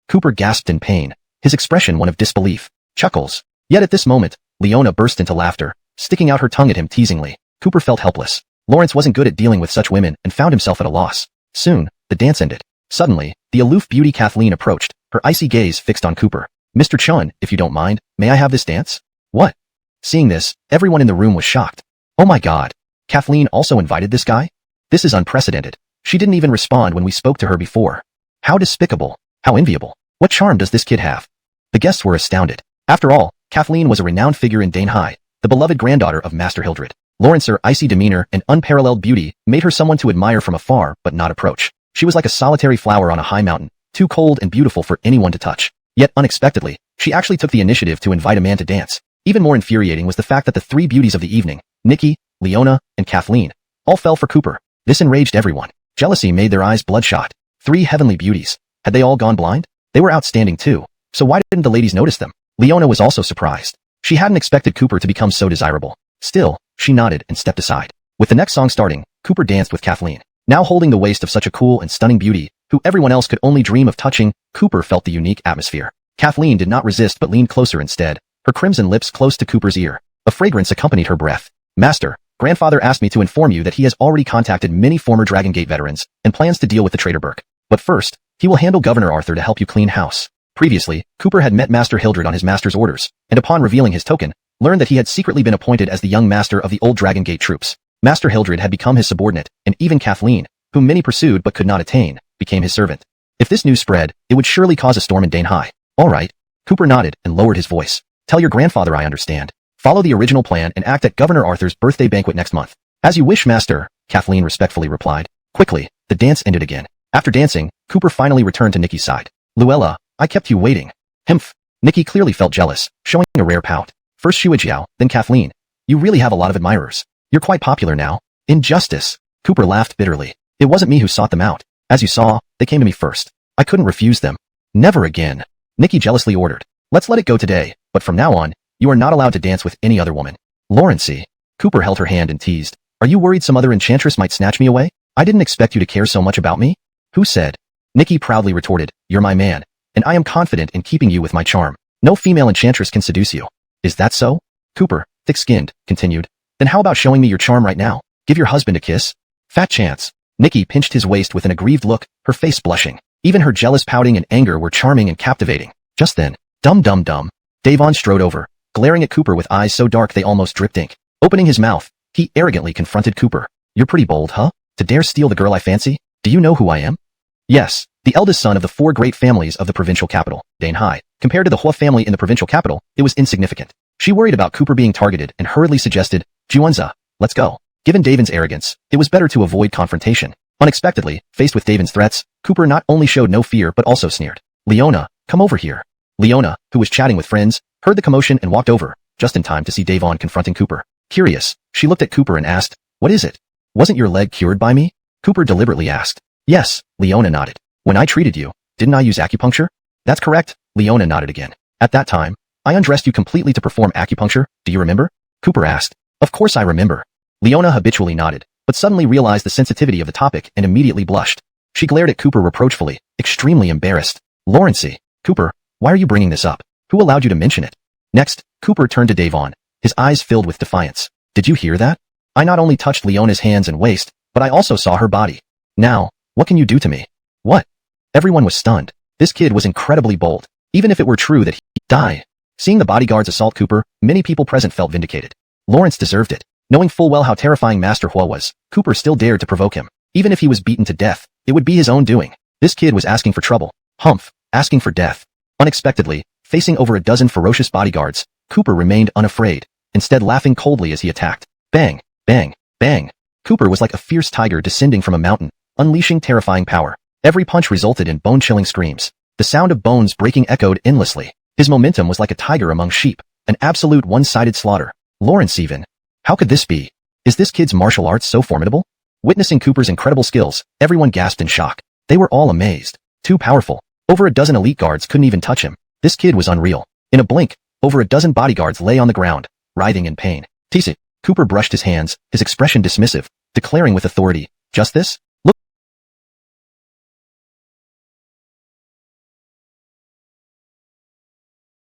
Cooper gasped in pain, his expression one of disbelief. Chuckles. Yet at this moment, Leona burst into laughter, sticking out her tongue at him teasingly. Cooper felt helpless. Lawrence wasn't good at dealing with such women and found himself at a loss. Soon, the dance ended. Suddenly, the aloof beauty Kathleen approached, her icy gaze fixed on Cooper. Mr. Chun, if you don't mind, may I have this dance? What? Seeing this, everyone in the room was shocked. Oh my god. Kathleen also invited this guy? This is unprecedented. She didn't even respond when we spoke to her before. How despicable. How enviable. What charm does this kid have? The guests were astounded. After all, Kathleen was a renowned figure in Donghua, the beloved granddaughter of Master Hildred. Lawrence's icy demeanor and unparalleled beauty made her someone to admire from afar but not approach. She was like a solitary flower on a high mountain, too cold and beautiful for anyone to touch. Yet unexpectedly, she actually took the initiative to invite a man to dance. Even more infuriating was the fact that the 3 beauties of the evening, Nikki, Leona, and Kathleen, all fell for Cooper. This enraged everyone. Jealousy made their eyes bloodshot. 3 heavenly beauties. Had they all gone blind? They were outstanding too. So why didn't the ladies notice them? Leona was also surprised. She hadn't expected Cooper to become so desirable. Still, she nodded and stepped aside. With the next song starting, Cooper danced with Kathleen. Now holding the waist of such a cool and stunning beauty, who everyone else could only dream of touching, Cooper felt the unique atmosphere. Kathleen did not resist but leaned closer instead, her crimson lips close to Cooper's ear. A fragrance accompanied her breath. Master, grandfather asked me to inform you that he has already contacted many former Dragon Gate veterans and plans to deal with the traitor Burke. But first, he will handle Governor Arthur to help you clean house. Previously, Cooper had met Master Hildred on his master's orders, and upon revealing his token, learned that he had secretly been appointed as the young master of the old Dragon Gate troops. Master Hildred had become his subordinate, and even Kathleen, whom many pursued but could not attain, became his servant. If this news spread, it would surely cause a storm in Donghua. All right. Cooper nodded and lowered his voice. Tell your grandfather I understand. Follow the original plan and act at Governor Arthur's birthday banquet next month. As you wish, master, Kathleen respectfully replied. Quickly, the dance ended again. After dancing, Cooper finally returned to Nikki's side. Luella, I kept you waiting. Hmph. Nikki clearly felt jealous, showing a rare pout. First Shuijiao, then Kathleen. You really have a lot of admirers. You're quite popular now. Injustice. Cooper laughed bitterly. It wasn't me who sought them out. As you saw, they came to me first. I couldn't refuse them. Never again. Nikki jealously ordered. Let's let it go today, but from now on, you are not allowed to dance with any other woman. Lawrencey. Cooper held her hand and teased. Are you worried some other enchantress might snatch me away? I didn't expect you to care so much about me. Who said? Nikki proudly retorted. You're my man, and I am confident in keeping you with my charm. No female enchantress can seduce you. Is that so? Cooper, thick-skinned, continued. Then how about showing me your charm right now? Give your husband a kiss. Fat chance. Nikki pinched his waist with an aggrieved look, her face blushing. Even her jealous pouting and anger were charming and captivating. Just then, dum. Davon strode over, glaring at Cooper with eyes so dark they almost dripped ink. Opening his mouth, he arrogantly confronted Cooper. You're pretty bold, huh? To dare steal the girl I fancy? Do you know who I am? Yes, the eldest son of the 4 great families of the provincial capital, Donghua. Compared to the Hua family in the provincial capital, it was insignificant. She worried about Cooper being targeted and hurriedly suggested, Juanza, let's go. Given Davon's arrogance, it was better to avoid confrontation. Unexpectedly, faced with Davon's threats, Cooper not only showed no fear but also sneered. Leona, come over here. Leona, who was chatting with friends, heard the commotion and walked over, just in time to see Davon confronting Cooper. Curious, she looked at Cooper and asked, what is it? Wasn't your leg cured by me? Cooper deliberately asked. Yes, Leona nodded. When I treated you, didn't I use acupuncture? That's correct, Leona nodded again. At that time, I undressed you completely to perform acupuncture, do you remember? Cooper asked. Of course I remember. Leona habitually nodded, but suddenly realized the sensitivity of the topic and immediately blushed. She glared at Cooper reproachfully, extremely embarrassed. Lawrencey. Cooper, why are you bringing this up? Who allowed you to mention it? Next, Cooper turned to Davon, his eyes filled with defiance. Did you hear that? I not only touched Leona's hands and waist, but I also saw her body. Now, what can you do to me? What? Everyone was stunned. This kid was incredibly bold, even if it were true that he'd die. Seeing the bodyguards assault Cooper, many people present felt vindicated. Lawrence deserved it. Knowing full well how terrifying Master Hua was, Cooper still dared to provoke him. Even if he was beaten to death, it would be his own doing. This kid was asking for trouble. Humph, asking for death. Unexpectedly, facing over a dozen ferocious bodyguards, Cooper remained unafraid, instead laughing coldly as he attacked. Bang, bang, bang. Cooper was like a fierce tiger descending from a mountain, unleashing terrifying power. Every punch resulted in bone-chilling screams. The sound of bones breaking echoed endlessly. His momentum was like a tiger among sheep, an absolute one-sided slaughter. Lawrence even. How could this be? Is this kid's martial arts so formidable? Witnessing Cooper's incredible skills, everyone gasped in shock. They were all amazed. Too powerful. Over a dozen elite guards couldn't even touch him. This kid was unreal. In a blink, over a dozen bodyguards lay on the ground, writhing in pain. Tise. Cooper brushed his hands, his expression dismissive, declaring with authority, just this? Look.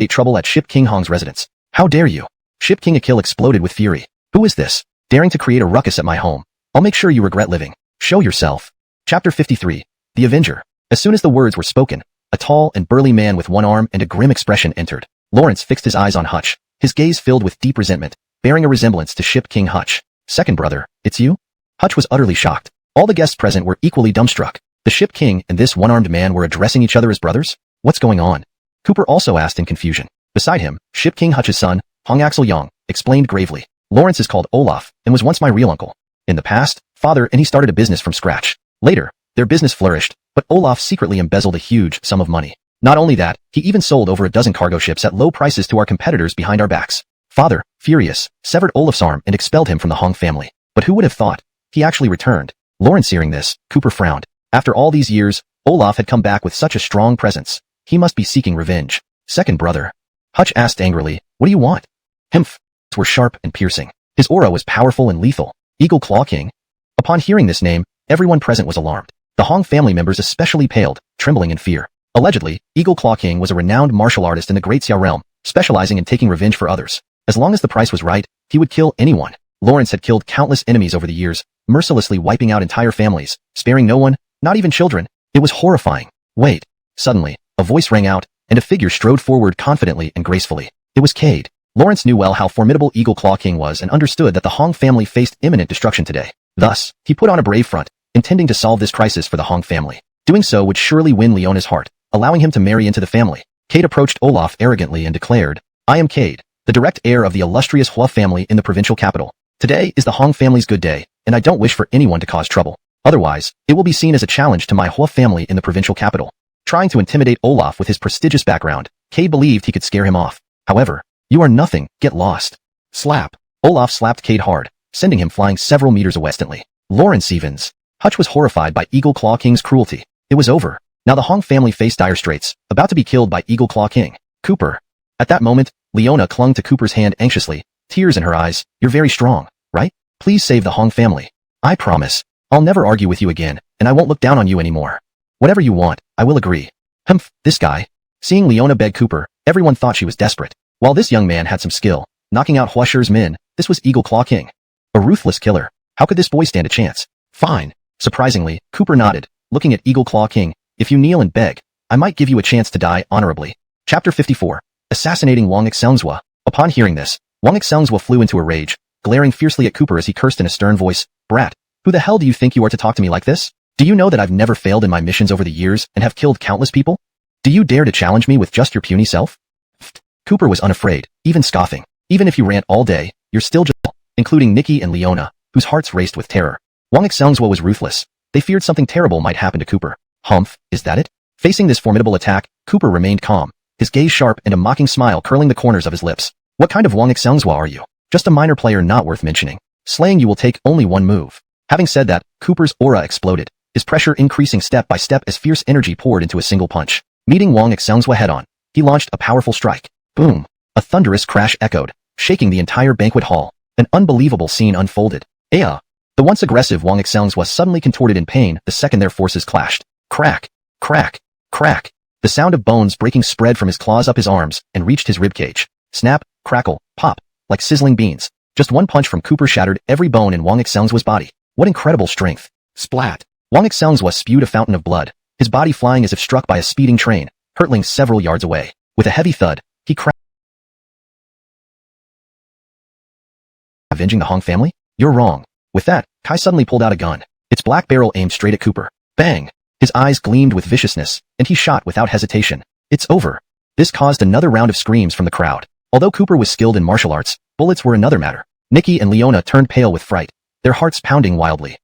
Trouble at Ship King Hong's residence. How dare you? Ship King Akil exploded with fury. Who is this? Daring to create a ruckus at my home. I'll make sure you regret living. Show yourself. Chapter 53. The Avenger. As soon as the words were spoken, a tall and burly man with one arm and a grim expression entered. Lawrence fixed his eyes on Hutch, his gaze filled with deep resentment, bearing a resemblance to Ship King Hutch. Second brother, it's you? Hutch was utterly shocked. All the guests present were equally dumbstruck. The Ship King and this one-armed man were addressing each other as brothers? What's going on? Cooper also asked in confusion. Beside him, Ship King Hutch's son, Hong Axel Yang, explained gravely. Lawrence is called Olaf and was once my real uncle. In the past, father and he started a business from scratch. Later, their business flourished, but Olaf secretly embezzled a huge sum of money. Not only that, he even sold over a dozen cargo ships at low prices to our competitors behind our backs. Father, furious, severed Olaf's arm and expelled him from the Hong family. But who would have thought? He actually returned. Lawrence hearing this, Cooper frowned. After all these years, Olaf had come back with such a strong presence. He must be seeking revenge. Second brother. Hutch asked angrily, what do you want? Hemph. Were sharp and piercing. His aura was powerful and lethal. Eagle Claw King. Upon hearing this name, everyone present was alarmed. The Hong family members especially paled, trembling in fear. Allegedly, Eagle Claw King was a renowned martial artist in the Great Xiao realm, specializing in taking revenge for others. As long as the price was right, he would kill anyone. Lawrence had killed countless enemies over the years, mercilessly wiping out entire families, sparing no one, not even children. It was horrifying. Wait. Suddenly, a voice rang out, and a figure strode forward confidently and gracefully. It was Cade. Lawrence knew well how formidable Eagle Claw King was and understood that the Hong family faced imminent destruction today. Thus, he put on a brave front, intending to solve this crisis for the Hong family. Doing so would surely win Leona's heart, allowing him to marry into the family. Cade approached Olaf arrogantly and declared, I am Cade, the direct heir of the illustrious Hua family in the provincial capital. Today is the Hong family's good day, and I don't wish for anyone to cause trouble. Otherwise, it will be seen as a challenge to my Hua family in the provincial capital. Trying to intimidate Olaf with his prestigious background, Kay believed he could scare him off. However, you are nothing, get lost. Slap. Olaf slapped Cade hard, sending him flying several meters away instantly. Lawrence Evans. Hutch was horrified by Eagle Claw King's cruelty. It was over. Now the Hong family faced dire straits, about to be killed by Eagle Claw King. Cooper. At that moment, Leona clung to Cooper's hand anxiously, tears in her eyes. You're very strong, right? Please save the Hong family. I promise. I'll never argue with you again, and I won't look down on you anymore. Whatever you want, I will agree. Humph, this guy. Seeing Leona beg Cooper, everyone thought she was desperate. While this young man had some skill, knocking out Huasher's men, this was Eagle Claw King. A ruthless killer. How could this boy stand a chance? Fine. Surprisingly, Cooper nodded, looking at Eagle Claw King. If you kneel and beg, I might give you a chance to die honorably. Chapter 54. Assassinating Wang Xingzhua. Upon hearing this, Wang Xingzhua flew into a rage, glaring fiercely at Cooper as he cursed in a stern voice. Brat, who the hell do you think you are to talk to me like this? Do you know that I've never failed in my missions over the years and have killed countless people? Do you dare to challenge me with just your puny self? Cooper was unafraid, even scoffing. Even if you rant all day, you're still just, including Nikki and Leona, whose hearts raced with terror. Wang Xingzhua was ruthless. They feared something terrible might happen to Cooper. Humph, is that it? Facing this formidable attack, Cooper remained calm, his gaze sharp and a mocking smile curling the corners of his lips. What kind of Wang Xingzhua are you? Just a minor player not worth mentioning. Slaying you will take only one move. Having said that, Cooper's aura exploded, his pressure increasing step by step as fierce energy poured into a single punch. Meeting Wang Xingzhua head-on, he launched a powerful strike. Boom! A thunderous crash echoed, shaking the entire banquet hall. An unbelievable scene unfolded. Aya! The once aggressive Wang Xingzhua suddenly contorted in pain the second their forces clashed. Crack! Crack! Crack! The sound of bones breaking spread from his claws up his arms and reached his ribcage. Snap, crackle, pop, like sizzling beans. Just one punch from Cooper shattered every bone in Wang Xingzhua's body. What incredible strength! Splat! Wang Xingzhua spewed a fountain of blood, his body flying as if struck by a speeding train, hurtling several yards away. With a heavy thud, he crashed. Avenging the Hong family? You're wrong. With that, Kai suddenly pulled out a gun. Its black barrel aimed straight at Cooper. Bang! His eyes gleamed with viciousness, and he shot without hesitation. It's over. This caused another round of screams from the crowd. Although Cooper was skilled in martial arts, bullets were another matter. Nikki and Leona turned pale with fright, their hearts pounding wildly.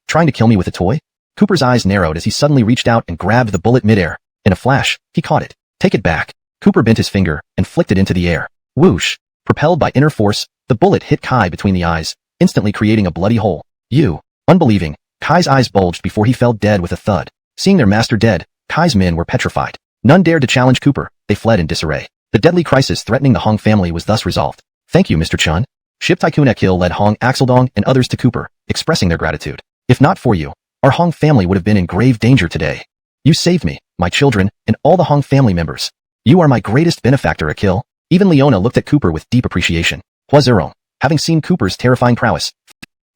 Trying to kill me with a toy? Cooper's eyes narrowed as he suddenly reached out and grabbed the bullet midair. In a flash, he caught it. Take it back. Cooper bent his finger and flicked it into the air. Whoosh! Propelled by inner force, the bullet hit Kai between the eyes, instantly creating a bloody hole. You! Unbelieving, Kai's eyes bulged before he fell dead with a thud. Seeing their master dead, Kai's men were petrified. None dared to challenge Cooper, they fled in disarray. The deadly crisis threatening the Hong family was thus resolved. Thank you, Mr. Chun. Ship Tycoon Akil led Hong Axeldong and others to Cooper, expressing their gratitude. If not for you, our Hong family would have been in grave danger today. You saved me, my children, and all the Hong family members. You are my greatest benefactor, Akil. Even Leona looked at Cooper with deep appreciation. Huazerong, having seen Cooper's terrifying prowess,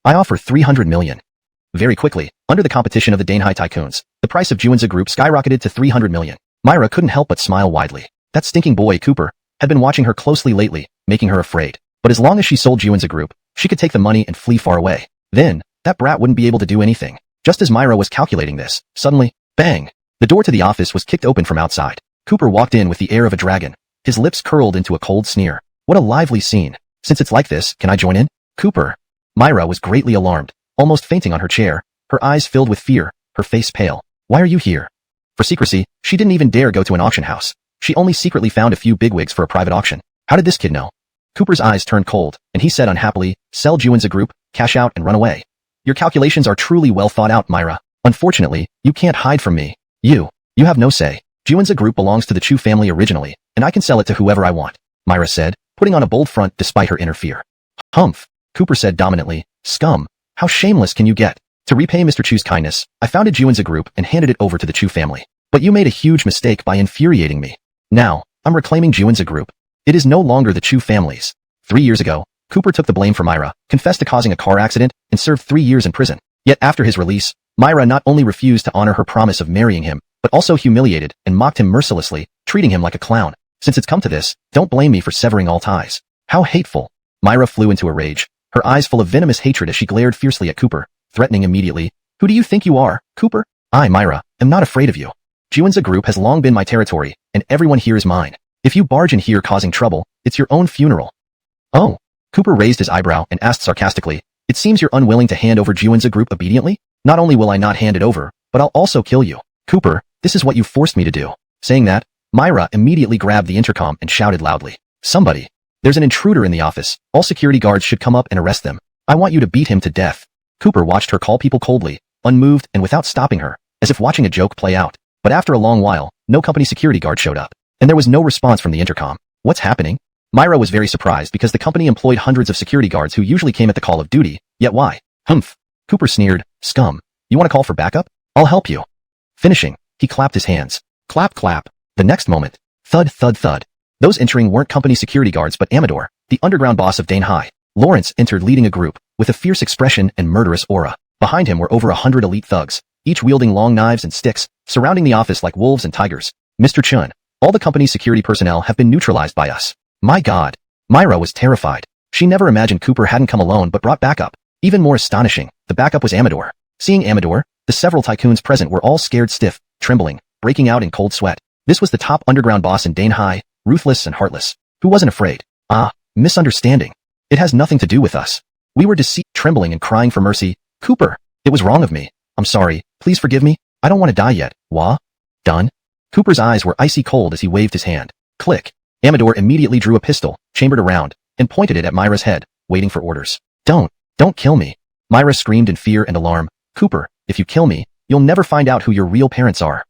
I offer 300 million. Very quickly, under the competition of the Danhai Tycoons, the price of Juanza Group skyrocketed to 300 million. Myra couldn't help but smile widely. That stinking boy, Cooper, had been watching her closely lately, making her afraid. But as long as she sold Juanza Group, she could take the money and flee far away. Then, that brat wouldn't be able to do anything. Just as Myra was calculating this, suddenly, bang! The door to the office was kicked open from outside. Cooper walked in with the air of a dragon, his lips curled into a cold sneer. What a lively scene. Since it's like this, can I join in? Cooper. Myra was greatly alarmed, almost fainting on her chair, her eyes filled with fear, her face pale. Why are you here? For secrecy, she didn't even dare go to an auction house. She only secretly found a few bigwigs for a private auction. How did this kid know? Cooper's eyes turned cold, and he said unhappily, sell Juanza Group, cash out and run away. Your calculations are truly well thought out, Myra. Unfortunately, you can't hide from me. You have no say. Juanza Group belongs to the Chu family originally, and I can sell it to whoever I want, Myra said, putting on a bold front despite her inner fear. Humph, Cooper said dominantly, scum, how shameless can you get? To repay Mr. Chu's kindness, I founded Juanza Group and handed it over to the Chu family. But you made a huge mistake by infuriating me. Now, I'm reclaiming Juanza Group. It is no longer the Chu family's. 3 years ago, Cooper took the blame for Myra, confessed to causing a car accident, and served 3 years in prison. Yet after his release, Myra not only refused to honor her promise of marrying him, but also humiliated and mocked him mercilessly, treating him like a clown. Since it's come to this, don't blame me for severing all ties. How hateful. Myra flew into a rage, her eyes full of venomous hatred as she glared fiercely at Cooper, threatening immediately. Who do you think you are, Cooper? I, Myra, am not afraid of you. Juanza Group has long been my territory, and everyone here is mine. If you barge in here causing trouble, it's your own funeral. Oh. Cooper raised his eyebrow and asked sarcastically, it seems you're unwilling to hand over Juanza Group obediently? Not only will I not hand it over, but I'll also kill you. Cooper, this is what you forced me to do. Saying that, Myra immediately grabbed the intercom and shouted loudly, "Somebody! There's an intruder in the office. All security guards should come up and arrest them. I want you to beat him to death." Cooper watched her call people coldly, unmoved and without stopping her, as if watching a joke play out. But after a long while, no company security guard showed up, and there was no response from the intercom. What's happening? Myra was very surprised because the company employed hundreds of security guards who usually came at the call of duty, yet why? Humph. Cooper sneered, "Scum. You want to call for backup? I'll help you." Finishing, he clapped his hands. Clap, clap. The next moment, thud, thud, thud. Those entering weren't company security guards but Amador, the underground boss of donghua. Lawrence entered leading a group, with a fierce expression and murderous aura. Behind him were over 100 elite thugs, each wielding long knives and sticks, surrounding the office like wolves and tigers. "Mr. Chun, all the company's security personnel have been neutralized by us." My God. Myra was terrified. She never imagined Cooper hadn't come alone but brought backup. Even more astonishing, the backup was Amador. Seeing Amador, the several tycoons present were all scared stiff, trembling, breaking out in cold sweat. This was the top underground boss in donghua, ruthless and heartless. Who wasn't afraid? Misunderstanding. It has nothing to do with us. We were deceived, trembling and crying for mercy. "Cooper, it was wrong of me. I'm sorry. Please forgive me. I don't want to die yet." Wah? Done? Cooper's eyes were icy cold as he waved his hand. Click. Amador immediately drew a pistol, chambered around, and pointed it at Myra's head, waiting for orders. Don't kill me." Myra screamed in fear and alarm. "Cooper, if you kill me, you'll never find out who your real parents are."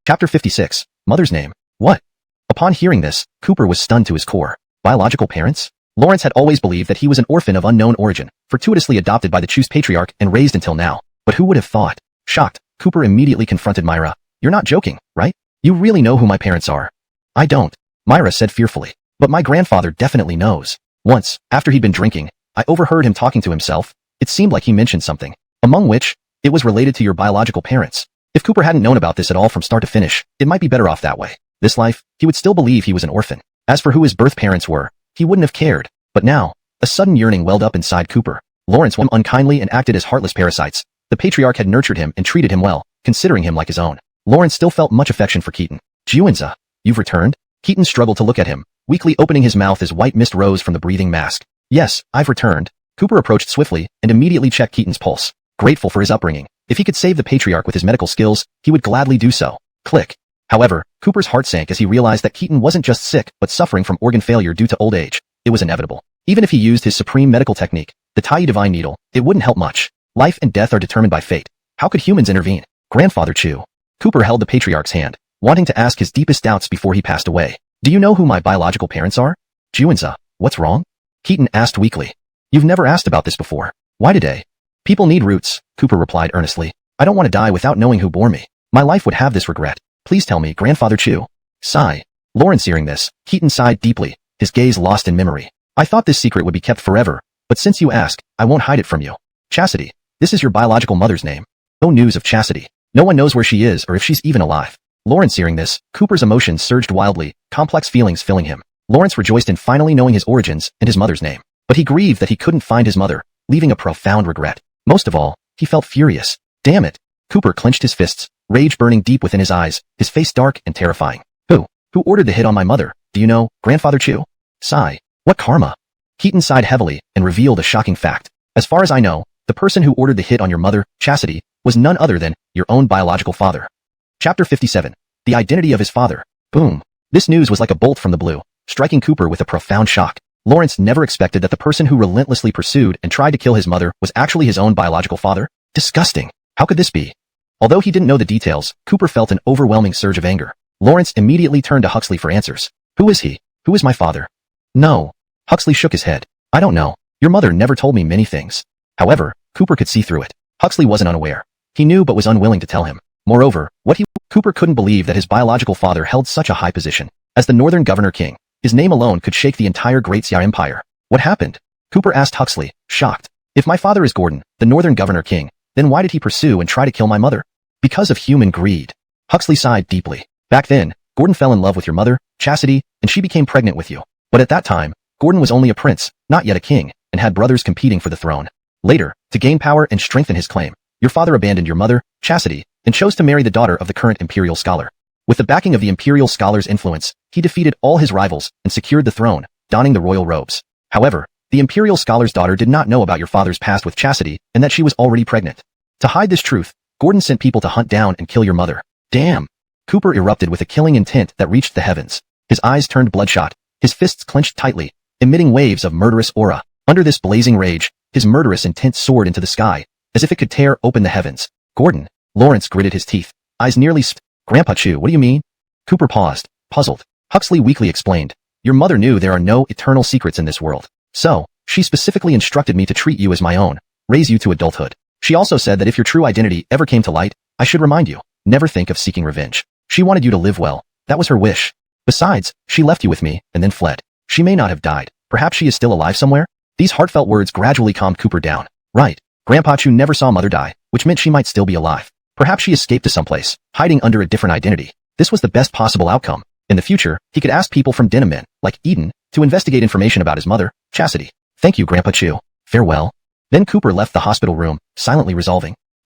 Chapter 56. Mother's name. What? Upon hearing this, Cooper was stunned to his core. Biological parents? Lawrence had always believed that he was an orphan of unknown origin, fortuitously adopted by the Chu's patriarch and raised until now. But who would have thought? Shocked, Cooper immediately confronted Myra. "You're not joking, right? You really know who my parents are?" "I don't," Myra said fearfully. "But my grandfather definitely knows. Once, after he'd been drinking, I overheard him talking to himself. It seemed like he mentioned something, among which, it was related to your biological parents. If Cooper hadn't known about this at all from start to finish, it might be better off that way. This life, he would still believe he was an orphan. As for who his birth parents were, he wouldn't have cared. But now, a sudden yearning welled up inside Cooper. Lawrence went unkindly and acted as heartless parasites. The patriarch had nurtured him and treated him well, considering him like his own. Lawrence still felt much affection for Keaton. "Juanza, you've returned?" Keaton struggled to look at him, weakly opening his mouth as white mist rose from the breathing mask. "Yes, I've returned." Cooper approached swiftly and immediately checked Keaton's pulse. Grateful for his upbringing, if he could save the patriarch with his medical skills, he would gladly do so. Click. However, Cooper's heart sank as he realized that Keaton wasn't just sick but suffering from organ failure due to old age. It was inevitable. Even if he used his supreme medical technique, the Tai Divine Needle, it wouldn't help much. Life and death are determined by fate. How could humans intervene? Grandfather Chu. Cooper held the patriarch's hand, wanting to ask his deepest doubts before he passed away. "Do you know who my biological parents are?" "Juanza, what's wrong?" Keaton asked weakly. "You've never asked about this before. Why today?" "People need roots," Cooper replied earnestly. "I don't want to die without knowing who bore me. My life would have this regret. Please tell me, Grandfather Chu." Sigh. Lawrence hearing this, Keaton sighed deeply, his gaze lost in memory. "I thought this secret would be kept forever, but since you ask, I won't hide it from you. Chastity. This is your biological mother's name." No news of Chastity. No one knows where she is or if she's even alive. Lawrence hearing this, Cooper's emotions surged wildly, complex feelings filling him. Lawrence rejoiced in finally knowing his origins and his mother's name. But he grieved that he couldn't find his mother, leaving a profound regret. Most of all, he felt furious. Damn it. Cooper clenched his fists, rage burning deep within his eyes, his face dark and terrifying. Who ordered the hit on my mother? Do you know, Grandfather Chu?" Sigh. "What karma?" Keaton sighed heavily and revealed a shocking fact. "As far as I know, the person who ordered the hit on your mother, Chastity, was none other than your own biological father." Chapter 57. The Identity of His Father. Boom. This news was like a bolt from the blue, striking Cooper with a profound shock. Lawrence never expected that the person who relentlessly pursued and tried to kill his mother was actually his own biological father. Disgusting. How could this be? Although he didn't know the details, Cooper felt an overwhelming surge of anger. Lawrence immediately turned to Huxley for answers. "Who is he? Who is my father?" "No." Huxley shook his head. "I don't know. Your mother never told me many things." However, Cooper could see through it. Huxley wasn't unaware. He knew but was unwilling to tell him. Moreover, Cooper couldn't believe that his biological father held such a high position. As the Northern Governor King, his name alone could shake the entire Great Xia Empire. What happened? Cooper asked Huxley, shocked. "If my father is Gordon, the Northern Governor King, then why did he pursue and try to kill my mother?" "Because of human greed." Huxley sighed deeply. "Back then, Gordon fell in love with your mother, Chastity, and she became pregnant with you. But at that time, Gordon was only a prince, not yet a king, and had brothers competing for the throne. Later, to gain power and strengthen his claim, your father abandoned your mother, Chastity, and chose to marry the daughter of the current imperial scholar. With the backing of the imperial scholar's influence, he defeated all his rivals and secured the throne, donning the royal robes. However, the imperial scholar's daughter did not know about your father's past with Chastity and that she was already pregnant. To hide this truth, Gordon sent people to hunt down and kill your mother." Damn. Cooper erupted with a killing intent that reached the heavens. His eyes turned bloodshot, his fists clenched tightly, emitting waves of murderous aura. Under this blazing rage, his murderous intent soared into the sky, as if it could tear open the heavens. Gordon. Lawrence gritted his teeth, eyes nearly Grandpa Chew, what do you mean? Cooper paused, puzzled. Huxley weakly explained. Your mother knew there are no eternal secrets in this world. So, she specifically instructed me to treat you as my own, raise you to adulthood. She also said that if your true identity ever came to light, I should remind you, never think of seeking revenge. She wanted you to live well. That was her wish. Besides, she left you with me, and then fled. She may not have died. Perhaps she is still alive somewhere? These heartfelt words gradually calmed Cooper down. Right. Grandpa Chew never saw Mother die, which meant she might still be alive. Perhaps she escaped to someplace, hiding under a different identity. This was the best possible outcome. In the future, he could ask people from Denham, like Eden, to investigate information about his mother, Chastity. Thank you, Grandpa Chew. Farewell. Then Cooper left the hospital room, silently resolving.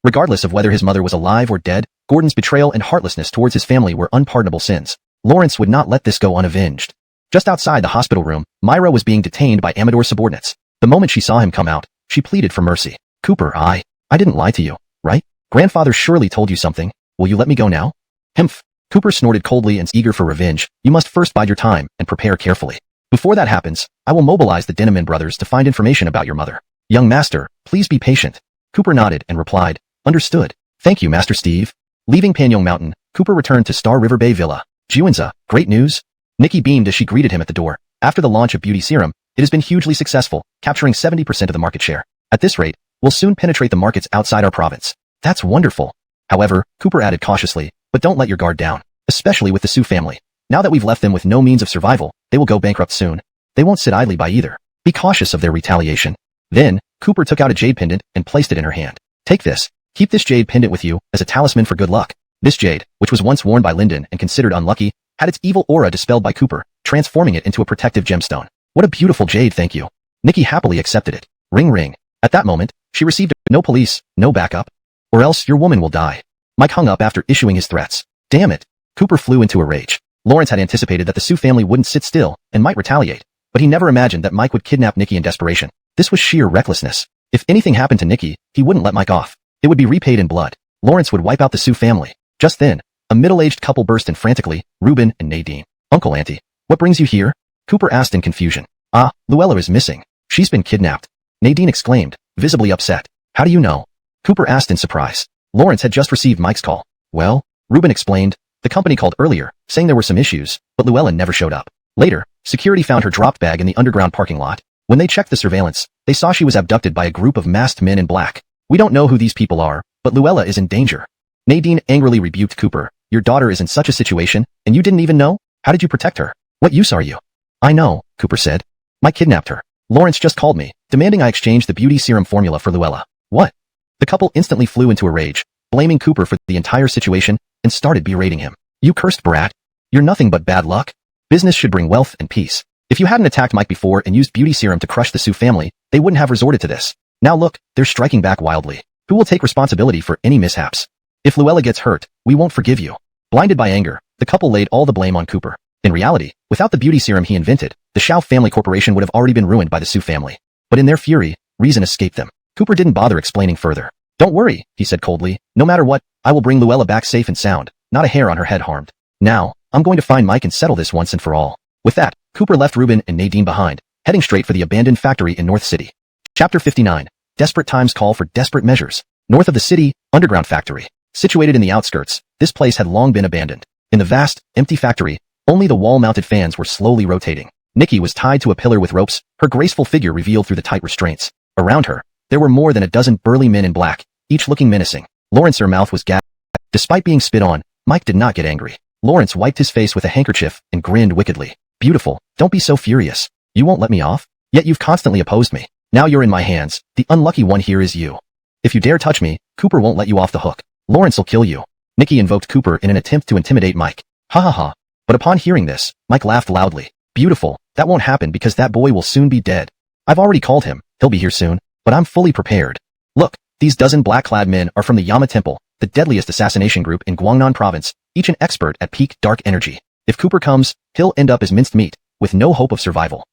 Regardless of whether his mother was alive or dead, Gordon's betrayal and heartlessness towards his family were unpardonable sins. Lawrence would not let this go unavenged. Just outside the hospital room, Myra was being detained by Amador's subordinates. The moment she saw him come out, she pleaded for mercy. Cooper, I didn't lie to you, right? Grandfather surely told you something. Will you let me go now? Humph. Cooper snorted coldly and eager for revenge. You must first bide your time and prepare carefully. Before that happens, I will mobilize the Denham brothers to find information about your mother. Young master, please be patient. Cooper nodded and replied, understood. Thank you, Master Steve. Leaving Panyong Mountain, Cooper returned to Star River Bay Villa. Juanza, great news. Nikki beamed as she greeted him at the door. After the launch of Beauty Serum, it has been hugely successful, capturing 70% of the market share. At this rate, we'll soon penetrate the markets outside our province. That's wonderful. However, Cooper added cautiously, but don't let your guard down, especially with the Sioux family. Now that we've left them with no means of survival, they will go bankrupt soon. They won't sit idly by either. Be cautious of their retaliation. Then, Cooper took out a jade pendant and placed it in her hand. Take this. Keep this jade pendant with you as a talisman for good luck. This jade, which was once worn by Lyndon and considered unlucky, had its evil aura dispelled by Cooper, transforming it into a protective gemstone. What a beautiful jade, thank you. Nikki happily accepted it. Ring ring. At that moment, she received no police, no backup. Or else your woman will die. Mike hung up after issuing his threats. Damn it. Cooper flew into a rage. Lawrence had anticipated that the Sioux family wouldn't sit still and might retaliate, but he never imagined that Mike would kidnap Nikki in desperation. This was sheer recklessness. If anything happened to Nikki, he wouldn't let Mike off. It would be repaid in blood. Lawrence would wipe out the Sioux family. Just then, a middle-aged couple burst in frantically, Reuben and Nadine. Uncle Auntie, what brings you here? Cooper asked in confusion. Ah, Luella is missing. She's been kidnapped. Nadine exclaimed, visibly upset. How do you know? Cooper asked in surprise. Lawrence had just received Mike's call. Well, Reuben explained, the company called earlier, saying there were some issues, but Luella never showed up. Later, security found her dropped bag in the underground parking lot. When they checked the surveillance, they saw she was abducted by a group of masked men in black. We don't know who these people are, but Luella is in danger. Nadine angrily rebuked Cooper. Your daughter is in such a situation, and you didn't even know? How did you protect her? What use are you? I know, Cooper said. Mike kidnapped her. Lawrence just called me, demanding I exchange the beauty serum formula for Luella. What? The couple instantly flew into a rage, blaming Cooper for the entire situation, and started berating him. You cursed brat. You're nothing but bad luck. Business should bring wealth and peace. If you hadn't attacked Mike before and used beauty serum to crush the Sioux family, they wouldn't have resorted to this. Now look, they're striking back wildly. Who will take responsibility for any mishaps? If Luella gets hurt, we won't forgive you. Blinded by anger, the couple laid all the blame on Cooper. In reality, without the beauty serum he invented, the Shao family corporation would have already been ruined by the Sioux family. But in their fury, reason escaped them. Cooper didn't bother explaining further. Don't worry, he said coldly. No matter what, I will bring Luella back safe and sound, not a hair on her head harmed. Now, I'm going to find Mike and settle this once and for all. With that, Cooper left Reuben and Nadine behind, heading straight for the abandoned factory in North City. Chapter 59. Desperate times call for desperate measures. North of the city, underground factory. Situated in the outskirts, this place had long been abandoned. In the vast, empty factory, only the wall-mounted fans were slowly rotating. Nikki was tied to a pillar with ropes, her graceful figure revealed through the tight restraints. Around her, there were more than a dozen burly men in black, each looking menacing. Lawrence's mouth was gagged. Despite being spit on, Mike did not get angry. Lawrence wiped his face with a handkerchief and grinned wickedly. Beautiful, don't be so furious. You won't let me off? Yet you've constantly opposed me. Now you're in my hands. The unlucky one here is you. If you dare touch me, Cooper won't let you off the hook. Lawrence will kill you. Nikki invoked Cooper in an attempt to intimidate Mike. Ha ha ha. But upon hearing this, Mike laughed loudly. Beautiful, that won't happen because that boy will soon be dead. I've already called him, he'll be here soon, but I'm fully prepared. Look, these dozen black-clad men are from the Yama Temple, the deadliest assassination group in Guangnan province, each an expert at peak dark energy. If Cooper comes, he'll end up as minced meat, with no hope of survival.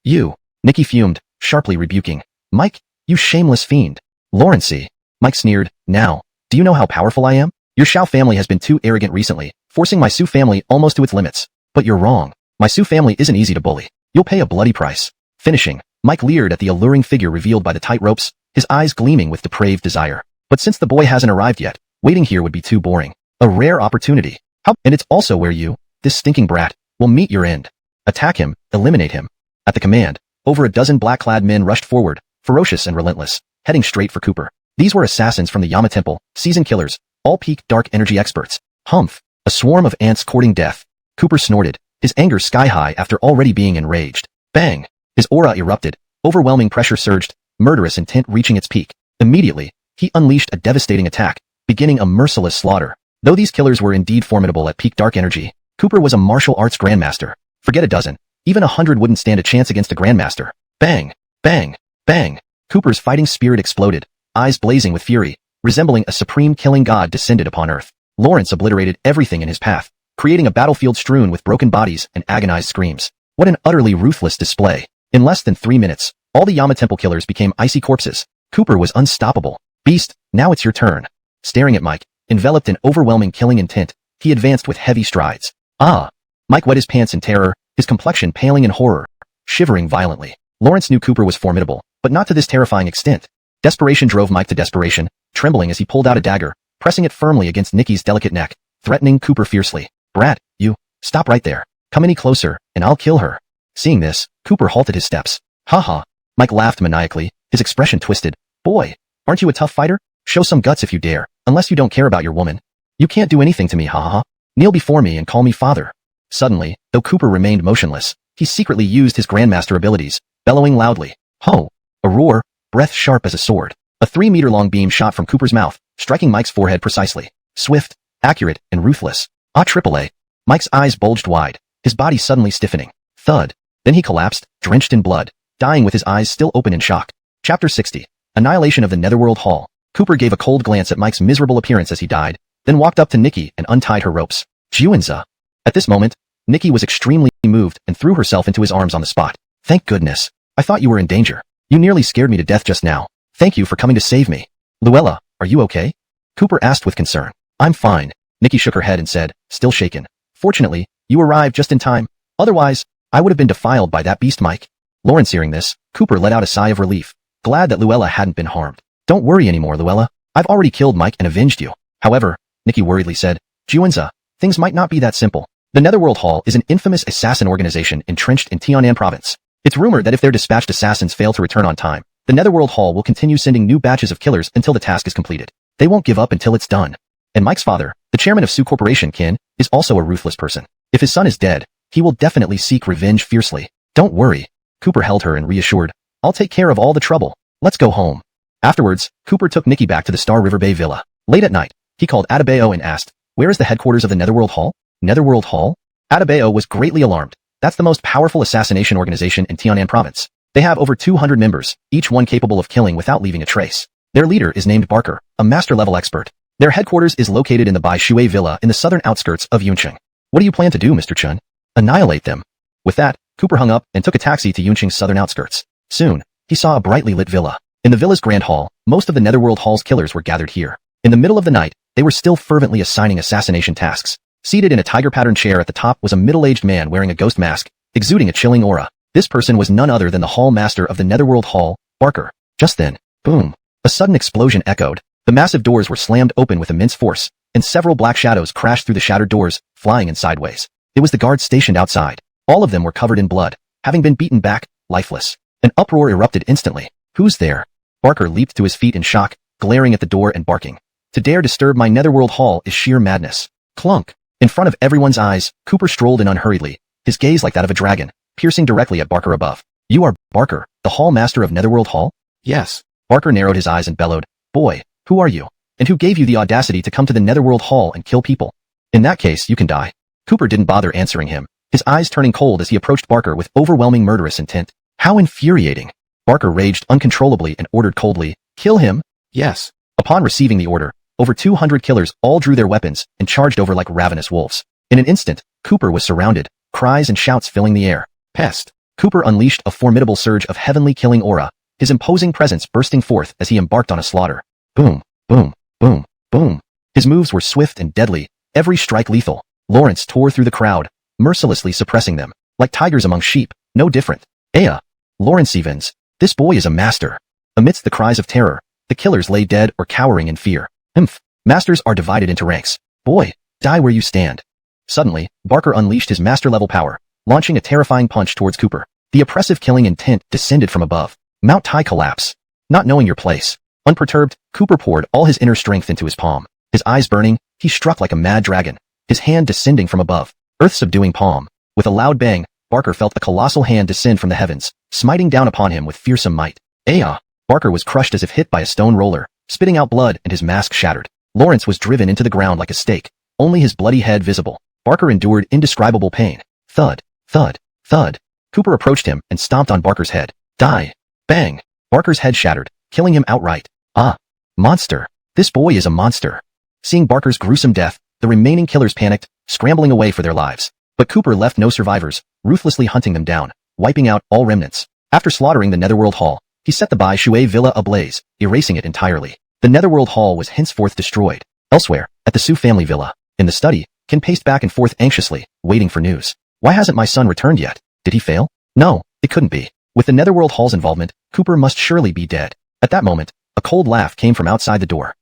You, Nikki fumed, sharply rebuking. Mike, you shameless fiend. Lawrence, Mike sneered. Now, do you know how powerful I am? Your Shao family has been too arrogant recently, forcing my Sioux family almost to its limits. But you're wrong. My Sioux family isn't easy to bully. You'll pay a bloody price. Finishing, Mike leered at the alluring figure revealed by the tight ropes, his eyes gleaming with depraved desire. But since the boy hasn't arrived yet, waiting here would be too boring. A rare opportunity. And it's also where you, this stinking brat, will meet your end. Attack him, eliminate him. At the command, over a dozen black-clad men rushed forward, ferocious and relentless, heading straight for Cooper. These were assassins from the Yama Temple, seasoned killers, all peak dark energy experts. Humph! A swarm of ants courting death. Cooper snorted, his anger sky-high after already being enraged. Bang! His aura erupted, overwhelming pressure surged, murderous intent reaching its peak. Immediately, he unleashed a devastating attack, beginning a merciless slaughter. Though these killers were indeed formidable at peak dark energy, Cooper was a martial arts grandmaster. Forget a dozen. Even 100 wouldn't stand a chance against a grandmaster. Bang! Bang! Bang! Cooper's fighting spirit exploded, eyes blazing with fury, resembling a supreme killing god descended upon Earth. Lawrence obliterated everything in his path, creating a battlefield strewn with broken bodies and agonized screams. What an utterly ruthless display. In less than 3 minutes, all the Yama Temple killers became icy corpses. Cooper was unstoppable. Beast, now it's your turn. Staring at Mike, enveloped in overwhelming killing intent, he advanced with heavy strides. Ah! Mike wet his pants in terror, his complexion paling in horror, shivering violently. Lawrence knew Cooper was formidable, but not to this terrifying extent. Desperation drove Mike to desperation, trembling as he pulled out a dagger, pressing it firmly against Nikki's delicate neck, threatening Cooper fiercely. Brat, you, stop right there. Come any closer, and I'll kill her. Seeing this, Cooper halted his steps. Ha. Mike laughed maniacally, his expression twisted. Boy, aren't you a tough fighter? Show some guts if you dare, unless you don't care about your woman. You can't do anything to me, ha. Kneel before me and call me father. Suddenly, though Cooper remained motionless, he secretly used his grandmaster abilities, bellowing loudly. Ho! A roar, breath sharp as a sword. A 3-meter-long beam shot from Cooper's mouth, striking Mike's forehead precisely. Swift, accurate, and ruthless. Ah, AAA. Mike's eyes bulged wide, his body suddenly stiffening. Thud. Then he collapsed, drenched in blood, dying with his eyes still open in shock. Chapter 60. Annihilation of the Netherworld Hall. Cooper gave a cold glance at Mike's miserable appearance as he died, then walked up to Nikki and untied her ropes. Juanza. At this moment, Nikki was extremely moved and threw herself into his arms on the spot. Thank goodness. I thought you were in danger. You nearly scared me to death just now. Thank you for coming to save me. Luella, are you okay? Cooper asked with concern. I'm fine. Nikki shook her head and said, still shaken. Fortunately, you arrived just in time. Otherwise, I would have been defiled by that beast Mike. Lawrence hearing this, Cooper let out a sigh of relief, glad that Luella hadn't been harmed. Don't worry anymore, Luella. I've already killed Mike and avenged you. However, Nikki worriedly said, Juanza, things might not be that simple. The Netherworld Hall is an infamous assassin organization entrenched in Tianan province. It's rumored that if their dispatched assassins fail to return on time, the Netherworld Hall will continue sending new batches of killers until the task is completed. They won't give up until it's done. And Mike's father, the chairman of Sioux Corporation, Ken, is also a ruthless person. If his son is dead, he will definitely seek revenge fiercely. Don't worry. Cooper held her and reassured, I'll take care of all the trouble. Let's go home. Afterwards, Cooper took Nikki back to the Star River Bay Villa. Late at night, he called Adebayo and asked, where is the headquarters of the Netherworld Hall? Netherworld Hall? Adebayo was greatly alarmed. That's the most powerful assassination organization in Tianan province. They have over 200 members, each one capable of killing without leaving a trace. Their leader is named Barker, a master-level expert. Their headquarters is located in the Bai Shui Villa in the southern outskirts of Yunqing. What do you plan to do, Mr. Chun? Annihilate them. With that, Cooper hung up and took a taxi to Yunqing's southern outskirts. Soon, he saw a brightly lit villa. In the villa's grand hall, most of the Netherworld Hall's killers were gathered here. In the middle of the night, they were still fervently assigning assassination tasks. Seated in a tiger-patterned chair at the top was a middle-aged man wearing a ghost mask, exuding a chilling aura. This person was none other than the hall master of the Netherworld Hall, Barker. Just then, boom, a sudden explosion echoed. The massive doors were slammed open with immense force, and several black shadows crashed through the shattered doors, flying in sideways. It was the guards stationed outside. All of them were covered in blood, having been beaten back, lifeless. An uproar erupted instantly. Who's there? Barker leaped to his feet in shock, glaring at the door and barking. To dare disturb my Netherworld Hall is sheer madness. Clunk. In front of everyone's eyes, Cooper strolled in unhurriedly, his gaze like that of a dragon, piercing directly at Barker above. You are Barker, the Hall Master of Netherworld Hall? Yes. Barker narrowed his eyes and bellowed, Boy, who are you? And who gave you the audacity to come to the Netherworld Hall and kill people? In that case, you can die. Cooper didn't bother answering him, his eyes turning cold as he approached Barker with overwhelming murderous intent. How infuriating. Barker raged uncontrollably and ordered coldly, Kill him? Yes. Upon receiving the order, over 200 killers all drew their weapons and charged over like ravenous wolves. In an instant, Cooper was surrounded, cries and shouts filling the air. Pest. Cooper unleashed a formidable surge of heavenly killing aura, his imposing presence bursting forth as he embarked on a slaughter. Boom, boom, boom, boom. His moves were swift and deadly, every strike lethal. Lawrence tore through the crowd, mercilessly suppressing them. Like tigers among sheep, no different. Lawrence Evans. This boy is a master. Amidst the cries of terror, the killers lay dead or cowering in fear. Masters are divided into ranks. Boy, die where you stand. Suddenly, Barker unleashed his master-level power, launching a terrifying punch towards Cooper. The oppressive killing intent descended from above. Mount Tai collapse. Not knowing your place. Unperturbed, Cooper poured all his inner strength into his palm. His eyes burning, he struck like a mad dragon, his hand descending from above, earth-subduing palm. With a loud bang, Barker felt a colossal hand descend from the heavens, smiting down upon him with fearsome might. Barker was crushed as if hit by a stone roller, spitting out blood and his mask shattered. Lawrence was driven into the ground like a stake, only his bloody head visible. Barker endured indescribable pain. Thud, thud, thud. Cooper approached him and stomped on Barker's head. Die. Bang. Barker's head shattered, killing him outright. Monster. This boy is a monster. Seeing Barker's gruesome death, the remaining killers panicked, scrambling away for their lives. But Cooper left no survivors, ruthlessly hunting them down, wiping out all remnants. After slaughtering the Netherworld Hall, he set the Bai Shui Villa ablaze, erasing it entirely. The Netherworld Hall was henceforth destroyed. Elsewhere, at the Su family villa, in the study, Ken paced back and forth anxiously, waiting for news. Why hasn't my son returned yet? Did he fail? No, it couldn't be. With the Netherworld Hall's involvement, Cooper must surely be dead. At that moment, a cold laugh came from outside the door.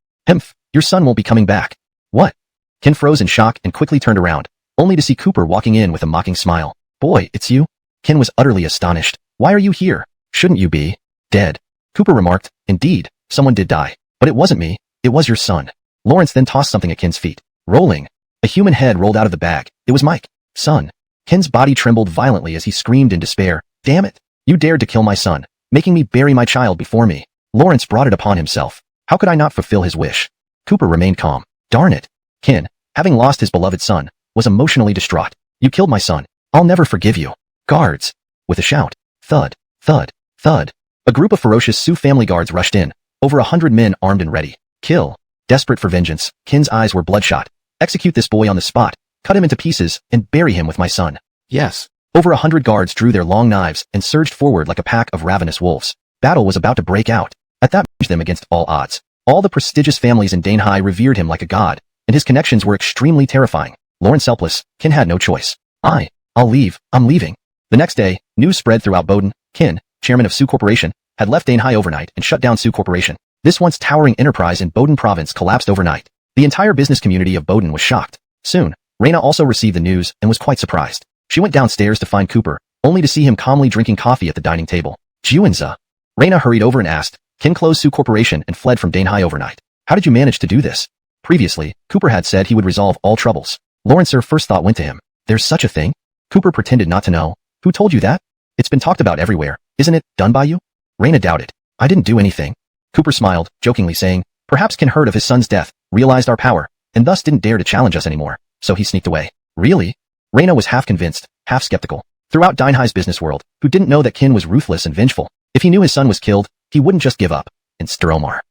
Your son won't be coming back. What? Ken froze in shock and quickly turned around, only to see Cooper walking in with a mocking smile. Boy, it's you? Ken was utterly astonished. Why are you here? Shouldn't you be dead? Cooper remarked. Indeed, someone did die. But it wasn't me, it was your son. Lawrence then tossed something at Ken's feet. Rolling. A human head rolled out of the bag. It was Mike. Son. Ken's body trembled violently as he screamed in despair. Damn it. You dared to kill my son, making me bury my child before me. Lawrence brought it upon himself. How could I not fulfill his wish? Cooper remained calm. Darn it. Ken, having lost his beloved son, was emotionally distraught. You killed my son. I'll never forgive you. Guards. With a shout. Thud, thud, thud. A group of ferocious Sioux family guards rushed in, over 100 men armed and ready. Kill. Desperate for vengeance, Ken's eyes were bloodshot. Execute this boy on the spot, cut him into pieces, and bury him with my son. Yes. Over 100 guards drew their long knives and surged forward like a pack of ravenous wolves. Battle was about to break out. At that point, them against all odds. All the prestigious families in Donghua revered him like a god, and his connections were extremely terrifying. Lawrence helpless, Ken had no choice. I'll leave, I'm leaving. The next day, news spread throughout Bowdoin. Ken, chairman of Sioux Corporation, had left Donghua overnight and shut down Sioux Corporation. This once towering enterprise in Bowdoin province collapsed overnight. The entire business community of Bowdoin was shocked. Soon, Raina also received the news and was quite surprised. She went downstairs to find Cooper, only to see him calmly drinking coffee at the dining table. Jiuanza. Raina hurried over and asked. Ken closed Sioux Corporation and fled from Donghua overnight. How did you manage to do this? Previously, Cooper had said he would resolve all troubles. Lawrence's first thought went to him. There's such a thing? Cooper pretended not to know. Who told you that? It's been talked about everywhere. Isn't it done by you? Raina doubted. I didn't do anything. Cooper smiled, jokingly saying, perhaps Ken heard of his son's death, realized our power, and thus didn't dare to challenge us anymore, so he sneaked away. Really? Raina was half convinced, half skeptical. Throughout Donhua's business world, who didn't know that Ken was ruthless and vengeful? If he knew his son was killed, he wouldn't just give up and stir Omar.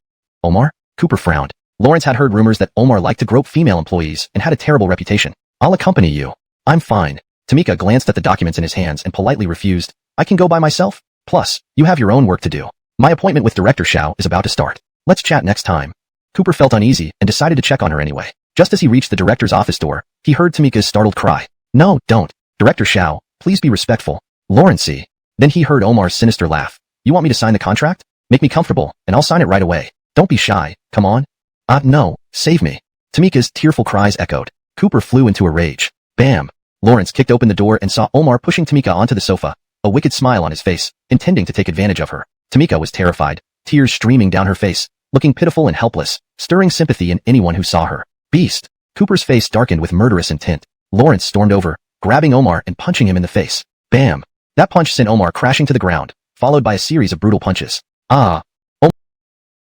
Omar? Cooper frowned. Lawrence had heard rumors that Omar liked to grope female employees and had a terrible reputation. I'll accompany you. I'm fine. Tamika glanced at the documents in his hands and politely refused. I can go by myself. Plus, you have your own work to do. My appointment with Director Xiao is about to start. Let's chat next time. Cooper felt uneasy and decided to check on her anyway. Just as he reached the director's office door, he heard Tamika's startled cry. No, don't. Director Xiao, please be respectful. Lawrence. Then he heard Omar's sinister laugh. You want me to sign the contract? Make me comfortable, and I'll sign it right away. Don't be shy, come on. No, save me. Tamika's tearful cries echoed. Cooper flew into a rage. Bam! Lawrence kicked open the door and saw Omar pushing Tamika onto the sofa, a wicked smile on his face, intending to take advantage of her. Tamika was terrified, tears streaming down her face, looking pitiful and helpless, stirring sympathy in anyone who saw her. Beast! Cooper's face darkened with murderous intent. Lawrence stormed over, grabbing Omar and punching him in the face. Bam! That punch sent Omar crashing to the ground, followed by a series of brutal punches. Omar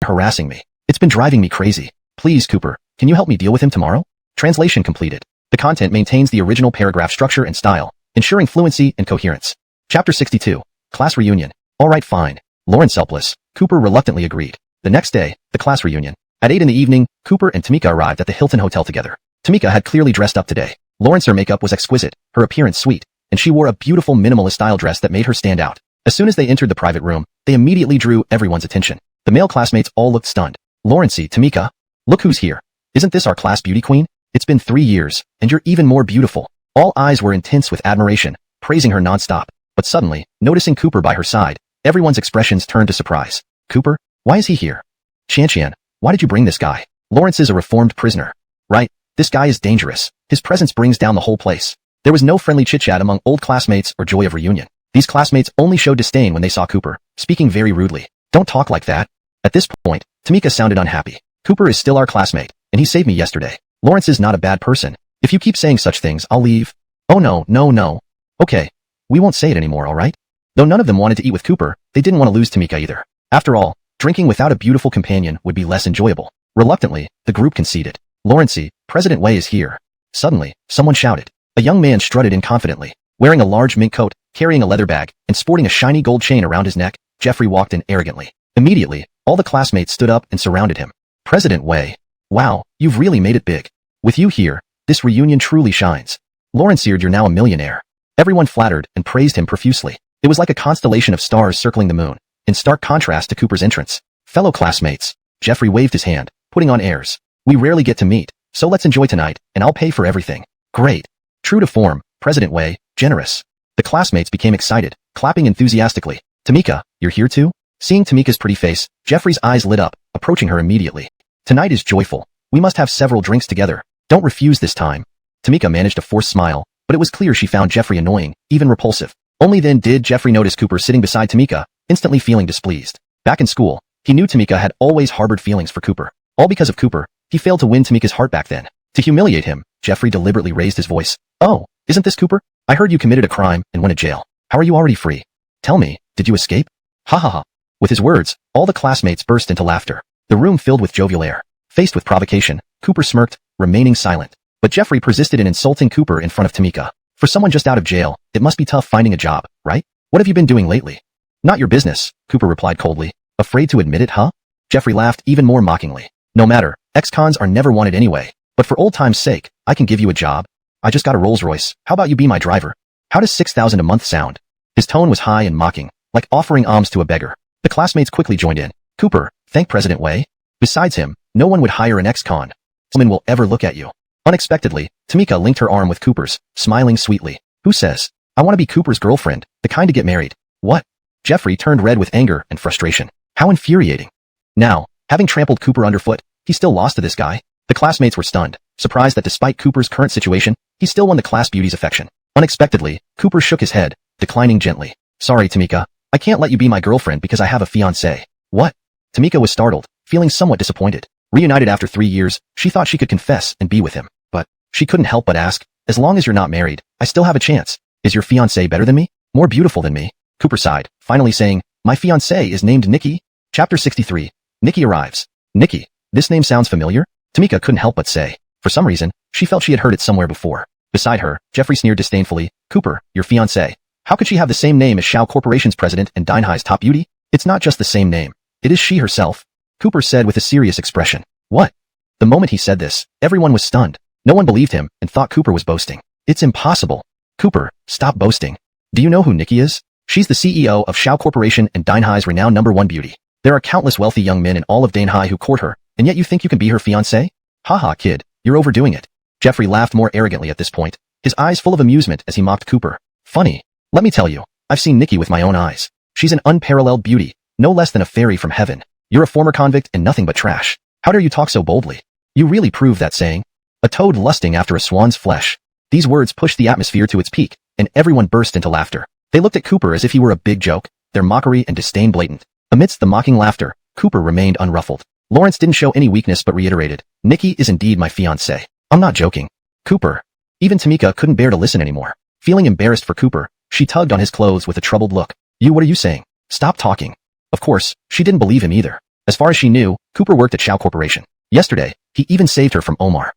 harassing me. It's been driving me crazy. Please, Cooper, can you help me deal with him tomorrow? Translation completed. The content maintains the original paragraph structure and style, ensuring fluency and coherence. Chapter 62. Class Reunion. Alright, fine. Lawrence helpless. Cooper reluctantly agreed. The next day, the class reunion. At 8 in the evening, Cooper and Tamika arrived at the Hilton Hotel together. Tamika had clearly dressed up today. Lawrence's makeup was exquisite, her appearance sweet, and she wore a beautiful minimalist style dress that made her stand out. As soon as they entered the private room, they immediately drew everyone's attention. The male classmates all looked stunned. Lawrence, Tamika, look who's here. Isn't this our class beauty queen? It's been 3 years, and you're even more beautiful. All eyes were intense with admiration, praising her nonstop. But suddenly, noticing Cooper by her side, everyone's expressions turned to surprise. Cooper? Why is he here? Qian, why did you bring this guy? Lawrence is a reformed prisoner. Right, this guy is dangerous. His presence brings down the whole place. There was no friendly chit-chat among old classmates or joy of reunion. These classmates only showed disdain when they saw Cooper, speaking very rudely. Don't talk like that. At this point, Tamika sounded unhappy. Cooper is still our classmate, and he saved me yesterday. Lawrence is not a bad person. If you keep saying such things, I'll leave. Oh no. Okay, we won't say it anymore, alright? Though none of them wanted to eat with Cooper, they didn't want to lose Tamika either. After all, drinking without a beautiful companion would be less enjoyable. Reluctantly, the group conceded. Lawrencey, President Wei is here. Suddenly, someone shouted. A young man strutted in confidently. Wearing a large mink coat, carrying a leather bag, and sporting a shiny gold chain around his neck, Jeffrey walked in arrogantly. Immediately, all the classmates stood up and surrounded him. President Wei. Wow, you've really made it big. With you here, this reunion truly shines. Lawrence, you're now a millionaire. Everyone flattered and praised him profusely. It was like a constellation of stars circling the moon, in stark contrast to Cooper's entrance. Fellow classmates. Jeffrey waved his hand, putting on airs. We rarely get to meet, so let's enjoy tonight, and I'll pay for everything. Great. True to form, President Wei, generous. The classmates became excited, clapping enthusiastically. Tamika, you're here too? Seeing Tamika's pretty face, Jeffrey's eyes lit up, approaching her immediately. Tonight is joyful. We must have several drinks together. Don't refuse this time. Tamika managed a forced smile, but it was clear she found Jeffrey annoying, even repulsive. Only then did Jeffrey notice Cooper sitting beside Tamika, instantly feeling displeased. Back in school, he knew Tamika had always harbored feelings for Cooper. All because of Cooper, he failed to win Tamika's heart back then. To humiliate him, Jeffrey deliberately raised his voice. Oh, isn't this Cooper? I heard you committed a crime and went to jail. How are you already free? Tell me, did you escape? Ha ha ha. With his words, all the classmates burst into laughter. The room filled with jovial air. Faced with provocation, Cooper smirked, remaining silent. But Jeffrey persisted in insulting Cooper in front of Tamika. For someone just out of jail, it must be tough finding a job, right? What have you been doing lately? Not your business, Cooper replied coldly. Afraid to admit it, huh? Jeffrey laughed even more mockingly. No matter, ex-cons are never wanted anyway. But for old time's sake, I can give you a job. I just got a Rolls Royce. How about you be my driver? How does $6,000 a month sound? His tone was high and mocking, like offering alms to a beggar. The classmates quickly joined in. Cooper, thank President Wei. Besides him, no one would hire an ex-con. Someone will ever look at you. Unexpectedly, Tamika linked her arm with Cooper's, smiling sweetly. Who says? I want to be Cooper's girlfriend, the kind to get married. What? Jeffrey turned red with anger and frustration. How infuriating. Now, having trampled Cooper underfoot, he still lost to this guy. The classmates were stunned, surprised that despite Cooper's current situation, he still won the class beauty's affection. Unexpectedly, Cooper shook his head, declining gently. Sorry, Tamika. I can't let you be my girlfriend because I have a fiancé. What? Tamika was startled, feeling somewhat disappointed. Reunited after 3 years, she thought she could confess and be with him. But she couldn't help but ask, as long as you're not married, I still have a chance. Is your fiancé better than me? More beautiful than me? Cooper sighed, finally saying, my fiancé is named Nikki. Chapter 63. Nikki arrives. Nikki. This name sounds familiar? Tamika couldn't help but say. For some reason, she felt she had heard it somewhere before. Beside her, Jeffrey sneered disdainfully. Cooper, your fiancé. How could she have the same name as Shao Corporation's president and Dinhai's top beauty? It's not just the same name. It is she herself. Cooper said with a serious expression. What? The moment he said this, everyone was stunned. No one believed him and thought Cooper was boasting. It's impossible. Cooper, stop boasting. Do you know who Nikki is? She's the CEO of Shao Corporation and Dinhai's renowned #1 beauty. There are countless wealthy young men in all of Dinhai who court her, and yet you think you can be her fiancé? Haha, kid, you're overdoing it. Jeffrey laughed more arrogantly at this point, his eyes full of amusement as he mocked Cooper. Funny. Let me tell you, I've seen Nikki with my own eyes. She's an unparalleled beauty, no less than a fairy from heaven. You're a former convict and nothing but trash. How dare you talk so boldly? You really prove that saying. A toad lusting after a swan's flesh. These words pushed the atmosphere to its peak, and everyone burst into laughter. They looked at Cooper as if he were a big joke, their mockery and disdain blatant. Amidst the mocking laughter, Cooper remained unruffled. Lawrence didn't show any weakness but reiterated, Nikki is indeed my fiancé. I'm not joking. Cooper. Even Tamika couldn't bear to listen anymore. Feeling embarrassed for Cooper, she tugged on his clothes with a troubled look. What are you saying? Stop talking. Of course, she didn't believe him either. As far as she knew, Cooper worked at Shao Corporation. Yesterday, he even saved her from Omar.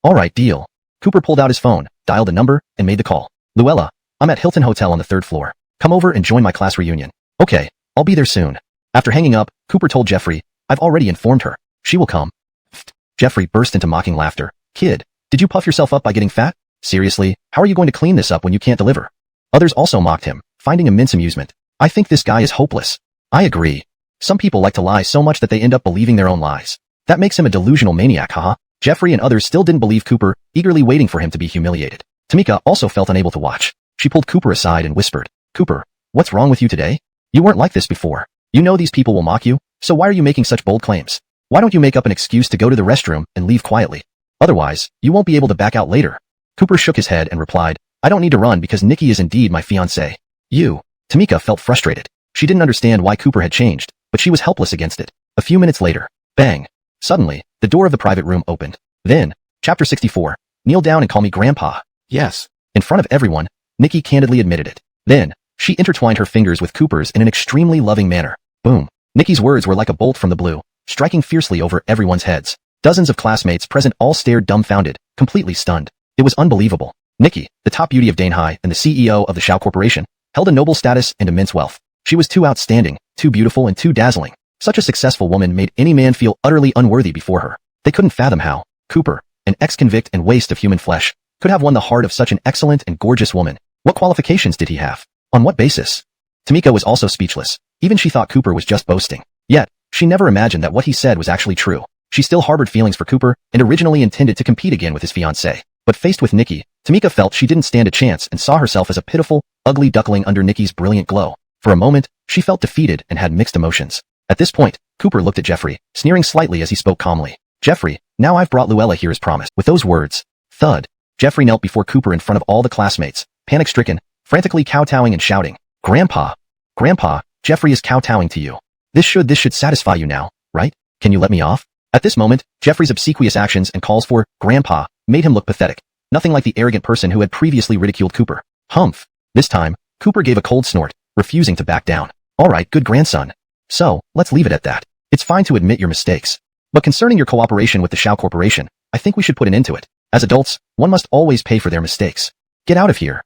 Alright, deal. Cooper pulled out his phone, dialed a number, and made the call. Luella, I'm at Hilton Hotel on the 3rd floor. Come over and join my class reunion. Okay, I'll be there soon. After hanging up, Cooper told Jeffrey, I've already informed her. She will come. Jeffrey burst into mocking laughter. Kid, did you puff yourself up by getting fat? Seriously, how are you going to clean this up when you can't deliver? Others also mocked him, finding immense amusement. I think this guy is hopeless. I agree. Some people like to lie so much that they end up believing their own lies. That makes him a delusional maniac, haha. Jeffrey and others still didn't believe Cooper, eagerly waiting for him to be humiliated. Tamika also felt unable to watch. She pulled Cooper aside and whispered, "Cooper, what's wrong with you today? You weren't like this before. You know these people will mock you, so why are you making such bold claims? Why don't you make up an excuse to go to the restroom and leave quietly? Otherwise, you won't be able to back out later." Cooper shook his head and replied, "I don't need to run because Nikki is indeed my fiancée." Tamika felt frustrated. She didn't understand why Cooper had changed, but she was helpless against it. A few minutes later, bang. Suddenly, the door of the private room opened. Then, Chapter 64, kneel down and call me Grandpa. Yes. In front of everyone, Nikki candidly admitted it. Then, she intertwined her fingers with Cooper's in an extremely loving manner. Boom. Nikki's words were like a bolt from the blue, striking fiercely over everyone's heads. Dozens of classmates present all stared dumbfounded, completely stunned. It was unbelievable. Nikki, the top beauty of Donghua and the CEO of the Shao Corporation, held a noble status and immense wealth. She was too outstanding, too beautiful and too dazzling. Such a successful woman made any man feel utterly unworthy before her. They couldn't fathom how Cooper, an ex-convict and waste of human flesh, could have won the heart of such an excellent and gorgeous woman. What qualifications did he have? On what basis? Tamika was also speechless. Even she thought Cooper was just boasting. Yet, she never imagined that what he said was actually true. She still harbored feelings for Cooper and originally intended to compete again with his fiancée. But faced with Nikki, Tamika felt she didn't stand a chance and saw herself as a pitiful, ugly duckling under Nikki's brilliant glow. For a moment, she felt defeated and had mixed emotions. At this point, Cooper looked at Jeffrey, sneering slightly as he spoke calmly. "Jeffrey, now I've brought Luella here as promised." With those words, thud, Jeffrey knelt before Cooper in front of all the classmates, panic-stricken, frantically kowtowing and shouting, "Grandpa! Grandpa, Jeffrey is kowtowing to you. This should satisfy you now, right? Can you let me off?" At this moment, Jeffrey's obsequious actions and calls for "Grandpa" made him look pathetic. Nothing like the arrogant person who had previously ridiculed Cooper. Humph. This time, Cooper gave a cold snort, refusing to back down. "All right, good grandson. So, let's leave it at that. It's fine to admit your mistakes. But concerning your cooperation with the Shao Corporation, I think we should put an end to it. As adults, one must always pay for their mistakes. Get out of here."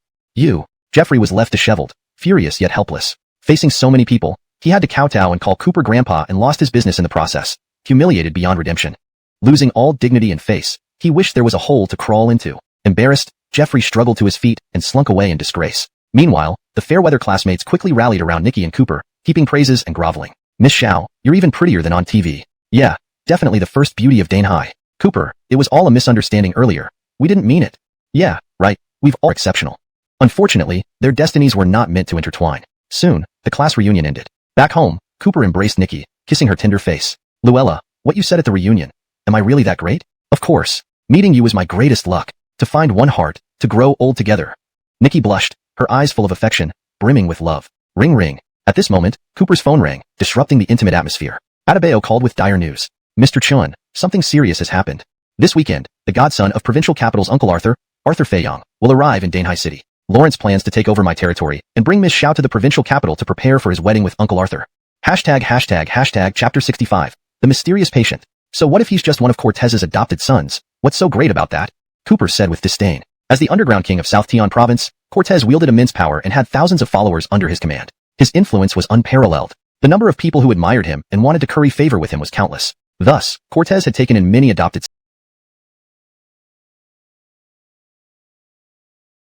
Jeffrey was left disheveled, furious yet helpless. Facing so many people, he had to kowtow and call Cooper Grandpa and lost his business in the process, humiliated beyond redemption. Losing all dignity and face, he wished there was a hole to crawl into. Embarrassed, Jeffrey struggled to his feet and slunk away in disgrace. Meanwhile, the fair-weather classmates quickly rallied around Nikki and Cooper, heaping praises and groveling. "Miss Shao, you're even prettier than on TV. Yeah, definitely the first beauty of Donghua. Cooper, it was all a misunderstanding earlier. We didn't mean it. Yeah, right, we've all exceptional." Unfortunately, their destinies were not meant to intertwine. Soon, the class reunion ended. Back home, Cooper embraced Nikki, kissing her tender face. "Luella, what you said at the reunion. Am I really that great? Of course. Meeting you was my greatest luck. To find one heart, to grow old together." Nikki blushed, her eyes full of affection, brimming with love. Ring ring. At this moment, Cooper's phone rang, disrupting the intimate atmosphere. Adebayo called with dire news. "Mr. Chun, something serious has happened. This weekend, the godson of provincial capital's Uncle Arthur Fei-yong, will arrive in Donghua City. Lawrence plans to take over my territory and bring Miss Shao to the provincial capital to prepare for his wedding with Uncle Arthur. ##### Chapter 65. The Mysterious Patient. So what if he's just one of Cortez's adopted sons? What's so great about that? Cooper said with disdain. As the underground king of South Tian province, Cortez wielded immense power and had thousands of followers under his command. His influence was unparalleled. The number of people who admired him and wanted to curry favor with him was countless. Thus, Cortez had taken in many adopted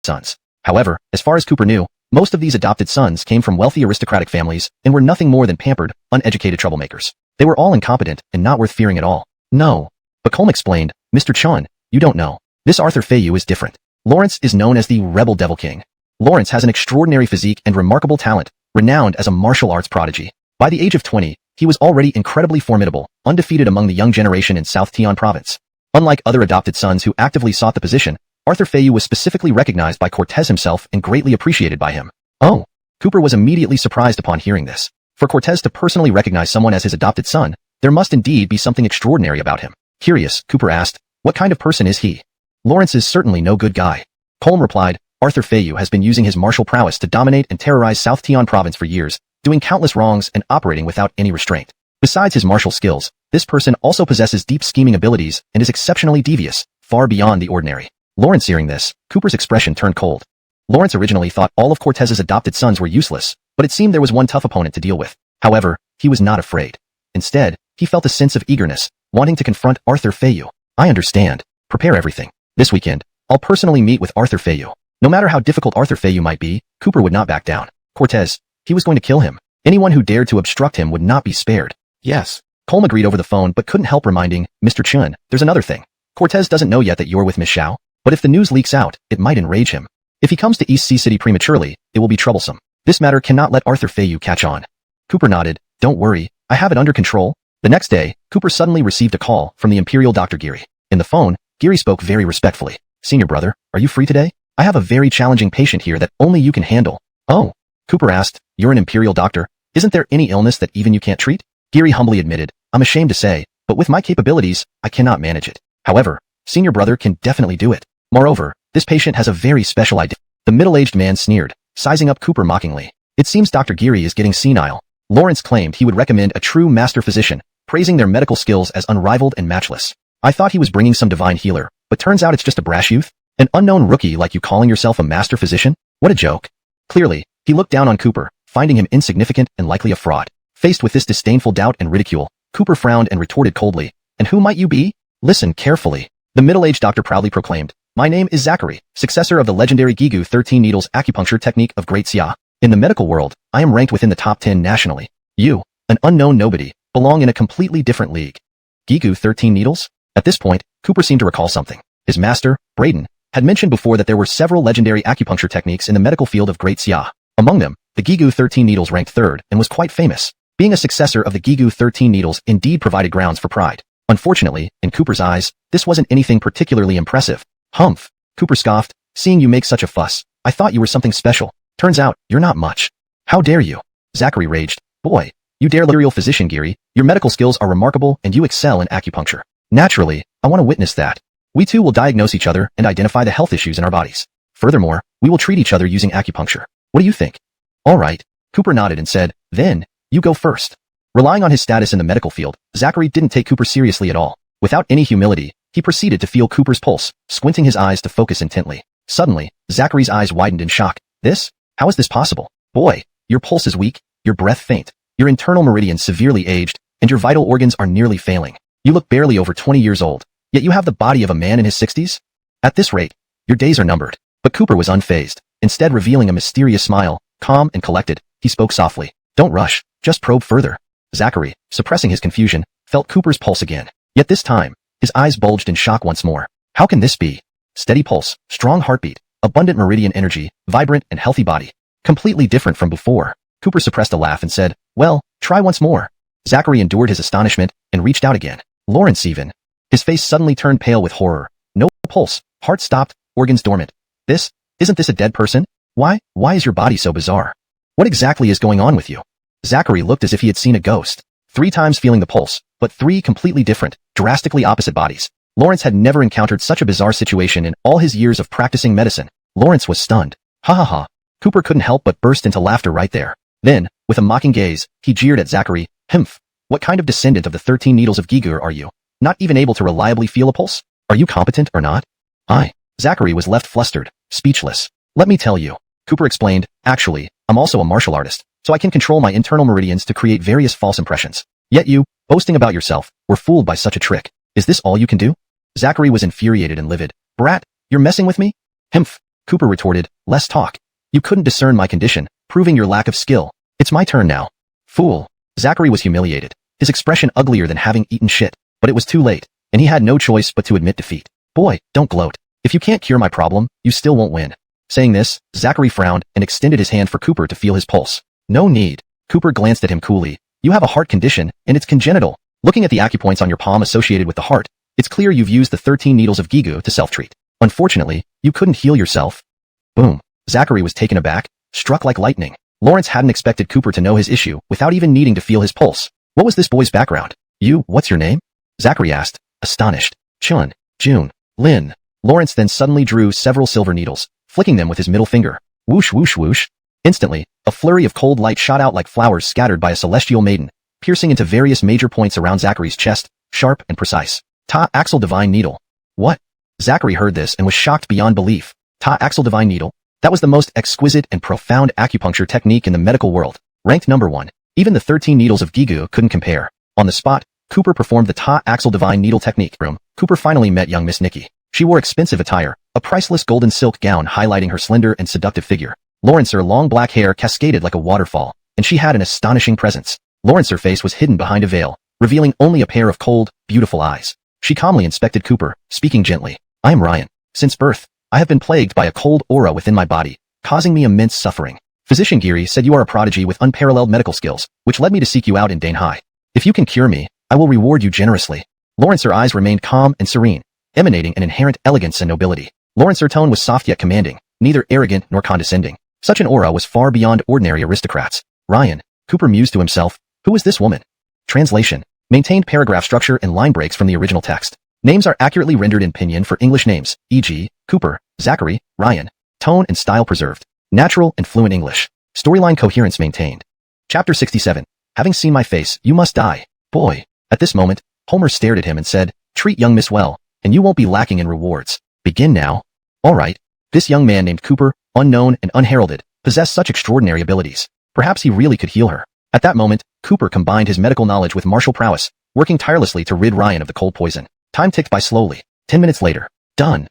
sons. However, as far as Cooper knew, most of these adopted sons came from wealthy aristocratic families and were nothing more than pampered, uneducated troublemakers. They were all incompetent and not worth fearing at all. No. But Colm explained, "Mr. Chun, you don't know. This Arthur Fei-yu is different. Lawrence is known as the Rebel Devil King. Lawrence has an extraordinary physique and remarkable talent, renowned as a martial arts prodigy. By the age of 20, he was already incredibly formidable, undefeated among the young generation in South Tian province. Unlike other adopted sons who actively sought the position, Arthur Fei-yu was specifically recognized by Cortez himself and greatly appreciated by him." Oh. Cooper was immediately surprised upon hearing this. For Cortez to personally recognize someone as his adopted son, there must indeed be something extraordinary about him. Curious, Cooper asked, "What kind of person is he?" "Lawrence is certainly no good guy." Colm replied, "Arthur Fei-yu has been using his martial prowess to dominate and terrorize South Tian province for years, doing countless wrongs and operating without any restraint. Besides his martial skills, this person also possesses deep scheming abilities and is exceptionally devious, far beyond the ordinary." Lawrence hearing this, Cooper's expression turned cold. Lawrence originally thought all of Cortez's adopted sons were useless, but it seemed there was one tough opponent to deal with. However, he was not afraid. Instead, he felt a sense of eagerness, wanting to confront Arthur Fei-yu. "I understand. Prepare everything. This weekend, I'll personally meet with Arthur Fei-yu." No matter how difficult Arthur Fei-yu might be, Cooper would not back down. Cortez, he was going to kill him. Anyone who dared to obstruct him would not be spared. Yes. Colm agreed over the phone but couldn't help reminding, "Mr. Chun, there's another thing. Cortez doesn't know yet that you're with Miss Xiao, but if the news leaks out, it might enrage him. If he comes to East Sea City prematurely, it will be troublesome. This matter cannot let Arthur Fayou catch on. Cooper nodded. Don't worry, I have it under control. The next day, Cooper suddenly received a call from the Imperial Dr. Geary. In the phone, Geary spoke very respectfully. Senior brother, are you free today? I have a very challenging patient here that only you can handle. Oh, Cooper asked, you're an Imperial doctor. Isn't there any illness that even you can't treat? Geary humbly admitted, I'm ashamed to say, but with my capabilities, I cannot manage it. However, Senior brother can definitely do it. Moreover, this patient has a very special idea. The middle-aged man sneered, sizing up Cooper mockingly. It seems Dr. Geary is getting senile. Lawrence claimed he would recommend a true master physician, praising their medical skills as unrivaled and matchless. I thought he was bringing some divine healer, but turns out it's just a brash youth? An unknown rookie like you calling yourself a master physician? What a joke. Clearly, he looked down on Cooper, finding him insignificant and likely a fraud. Faced with this disdainful doubt and ridicule, Cooper frowned and retorted coldly, and who might you be? Listen carefully. The middle-aged doctor proudly proclaimed, my name is Zachary, successor of the legendary Gigu 13 Needles acupuncture technique of Great Xia. In the medical world, I am ranked within the top 10 nationally. You, an unknown nobody, belong in a completely different league. Gigu 13 Needles? At this point, Cooper seemed to recall something. His master, Braden, had mentioned before that there were several legendary acupuncture techniques in the medical field of Great Xia. Among them, the Gigu 13 Needles ranked third and was quite famous. Being a successor of the Gigu 13 Needles indeed provided grounds for pride. Unfortunately, in Cooper's eyes, this wasn't anything particularly impressive. Humph, Cooper scoffed, seeing you make such a fuss. I thought you were something special. Turns out, you're not much. How dare you? Zachary raged. Boy, you dare Imperial physician Geary. Your medical skills are remarkable and you excel in acupuncture. Naturally, I want to witness that. We two will diagnose each other and identify the health issues in our bodies. Furthermore, we will treat each other using acupuncture. What do you think? All right. Cooper nodded and said, then, you go first. Relying on his status in the medical field, Zachary didn't take Cooper seriously at all. Without any humility, he proceeded to feel Cooper's pulse, squinting his eyes to focus intently. Suddenly, Zachary's eyes widened in shock. This? How is this possible? Boy, your pulse is weak, your breath faint, your internal meridians severely aged, and your vital organs are nearly failing. You look barely over 20 years old, yet you have the body of a man in his 60s? At this rate, your days are numbered. But Cooper was unfazed, instead revealing a mysterious smile. Calm and collected, he spoke softly. Don't rush, just probe further. Zachary, suppressing his confusion, felt Cooper's pulse again. Yet this time, his eyes bulged in shock once more. How can this be? Steady pulse, strong heartbeat, abundant meridian energy, vibrant and healthy body. Completely different from before. Cooper suppressed a laugh and said, well, try once more. Zachary endured his astonishment and reached out again. Lawrence even. His face suddenly turned pale with horror. No pulse, heart stopped, organs dormant. Isn't this a dead person? Why is your body so bizarre? What exactly is going on with you? Zachary looked as if he had seen a ghost. 3 times feeling the pulse, but 3 completely different, drastically opposite bodies. Lawrence had never encountered such a bizarre situation in all his years of practicing medicine. Lawrence was stunned. Ha ha ha. Cooper couldn't help but burst into laughter right there. Then, with a mocking gaze, he jeered at Zachary. Humph. What kind of descendant of the 13 Needles of Gigur are you? Not even able to reliably feel a pulse? Are you competent or not? Zachary was left flustered, speechless. Let me tell you. Cooper explained, actually, I'm also a martial artist, so I can control my internal meridians to create various false impressions. Yet you, boasting about yourself, were fooled by such a trick. Is this all you can do? Zachary was infuriated and livid. Brat, you're messing with me? Humph, Cooper retorted, less talk. You couldn't discern my condition, proving your lack of skill. It's my turn now. Fool. Zachary was humiliated, his expression uglier than having eaten shit, but it was too late, and he had no choice but to admit defeat. Boy, don't gloat. If you can't cure my problem, you still won't win. Saying this, Zachary frowned and extended his hand for Cooper to feel his pulse. No need. Cooper glanced at him coolly. You have a heart condition, and it's congenital. Looking at the acupoints on your palm associated with the heart, it's clear you've used the 13 Needles of Gigu to self-treat. Unfortunately, you couldn't heal yourself. Boom. Zachary was taken aback, struck like lightning. Lawrence hadn't expected Cooper to know his issue without even needing to feel his pulse. What was this boy's background? What's your name? Zachary asked, astonished. Chun, June, Lin. Lawrence then suddenly drew several silver needles, flicking them with his middle finger. Whoosh whoosh whoosh. Instantly, a flurry of cold light shot out like flowers scattered by a celestial maiden, piercing into various major points around Zachary's chest, sharp and precise. Ta-Axle Divine Needle. What? Zachary heard this and was shocked beyond belief. Ta-Axle Divine Needle? That was the most exquisite and profound acupuncture technique in the medical world. Ranked number 1. Even the 13 Needles of Gigu couldn't compare. On the spot, Cooper performed the Ta-Axle Divine Needle technique. Cooper finally met young Miss Nikki. She wore expensive attire, a priceless golden silk gown highlighting her slender and seductive figure. Lawrence's long black hair cascaded like a waterfall, and she had an astonishing presence. Lawrence's face was hidden behind a veil, revealing only a pair of cold, beautiful eyes. She calmly inspected Cooper, speaking gently. I am Ryan. Since birth, I have been plagued by a cold aura within my body, causing me immense suffering. Physician Geary said you are a prodigy with unparalleled medical skills, which led me to seek you out in donghua. If you can cure me, I will reward you generously. Lawrence's eyes remained calm and serene, emanating an inherent elegance and nobility. Lawrence's tone was soft yet commanding, neither arrogant nor condescending. Such an aura was far beyond ordinary aristocrats. Ryan, Cooper mused to himself, who is this woman? Translation. Maintained paragraph structure and line breaks from the original text. Names are accurately rendered in pinyin for English names, e.g., Cooper, Zachary, Ryan. Tone and style preserved. Natural and fluent English. Storyline coherence maintained. Chapter 67. Having seen my face, you must die. Boy. At this moment, Homer stared at him and said, treat young Miss well, and you won't be lacking in rewards. Begin now. All right. This young man named Cooper, unknown and unheralded, possessed such extraordinary abilities. Perhaps he really could heal her. At that moment, Cooper combined his medical knowledge with martial prowess, working tirelessly to rid Ryan of the cold poison. Time ticked by slowly. 10 minutes later. Done.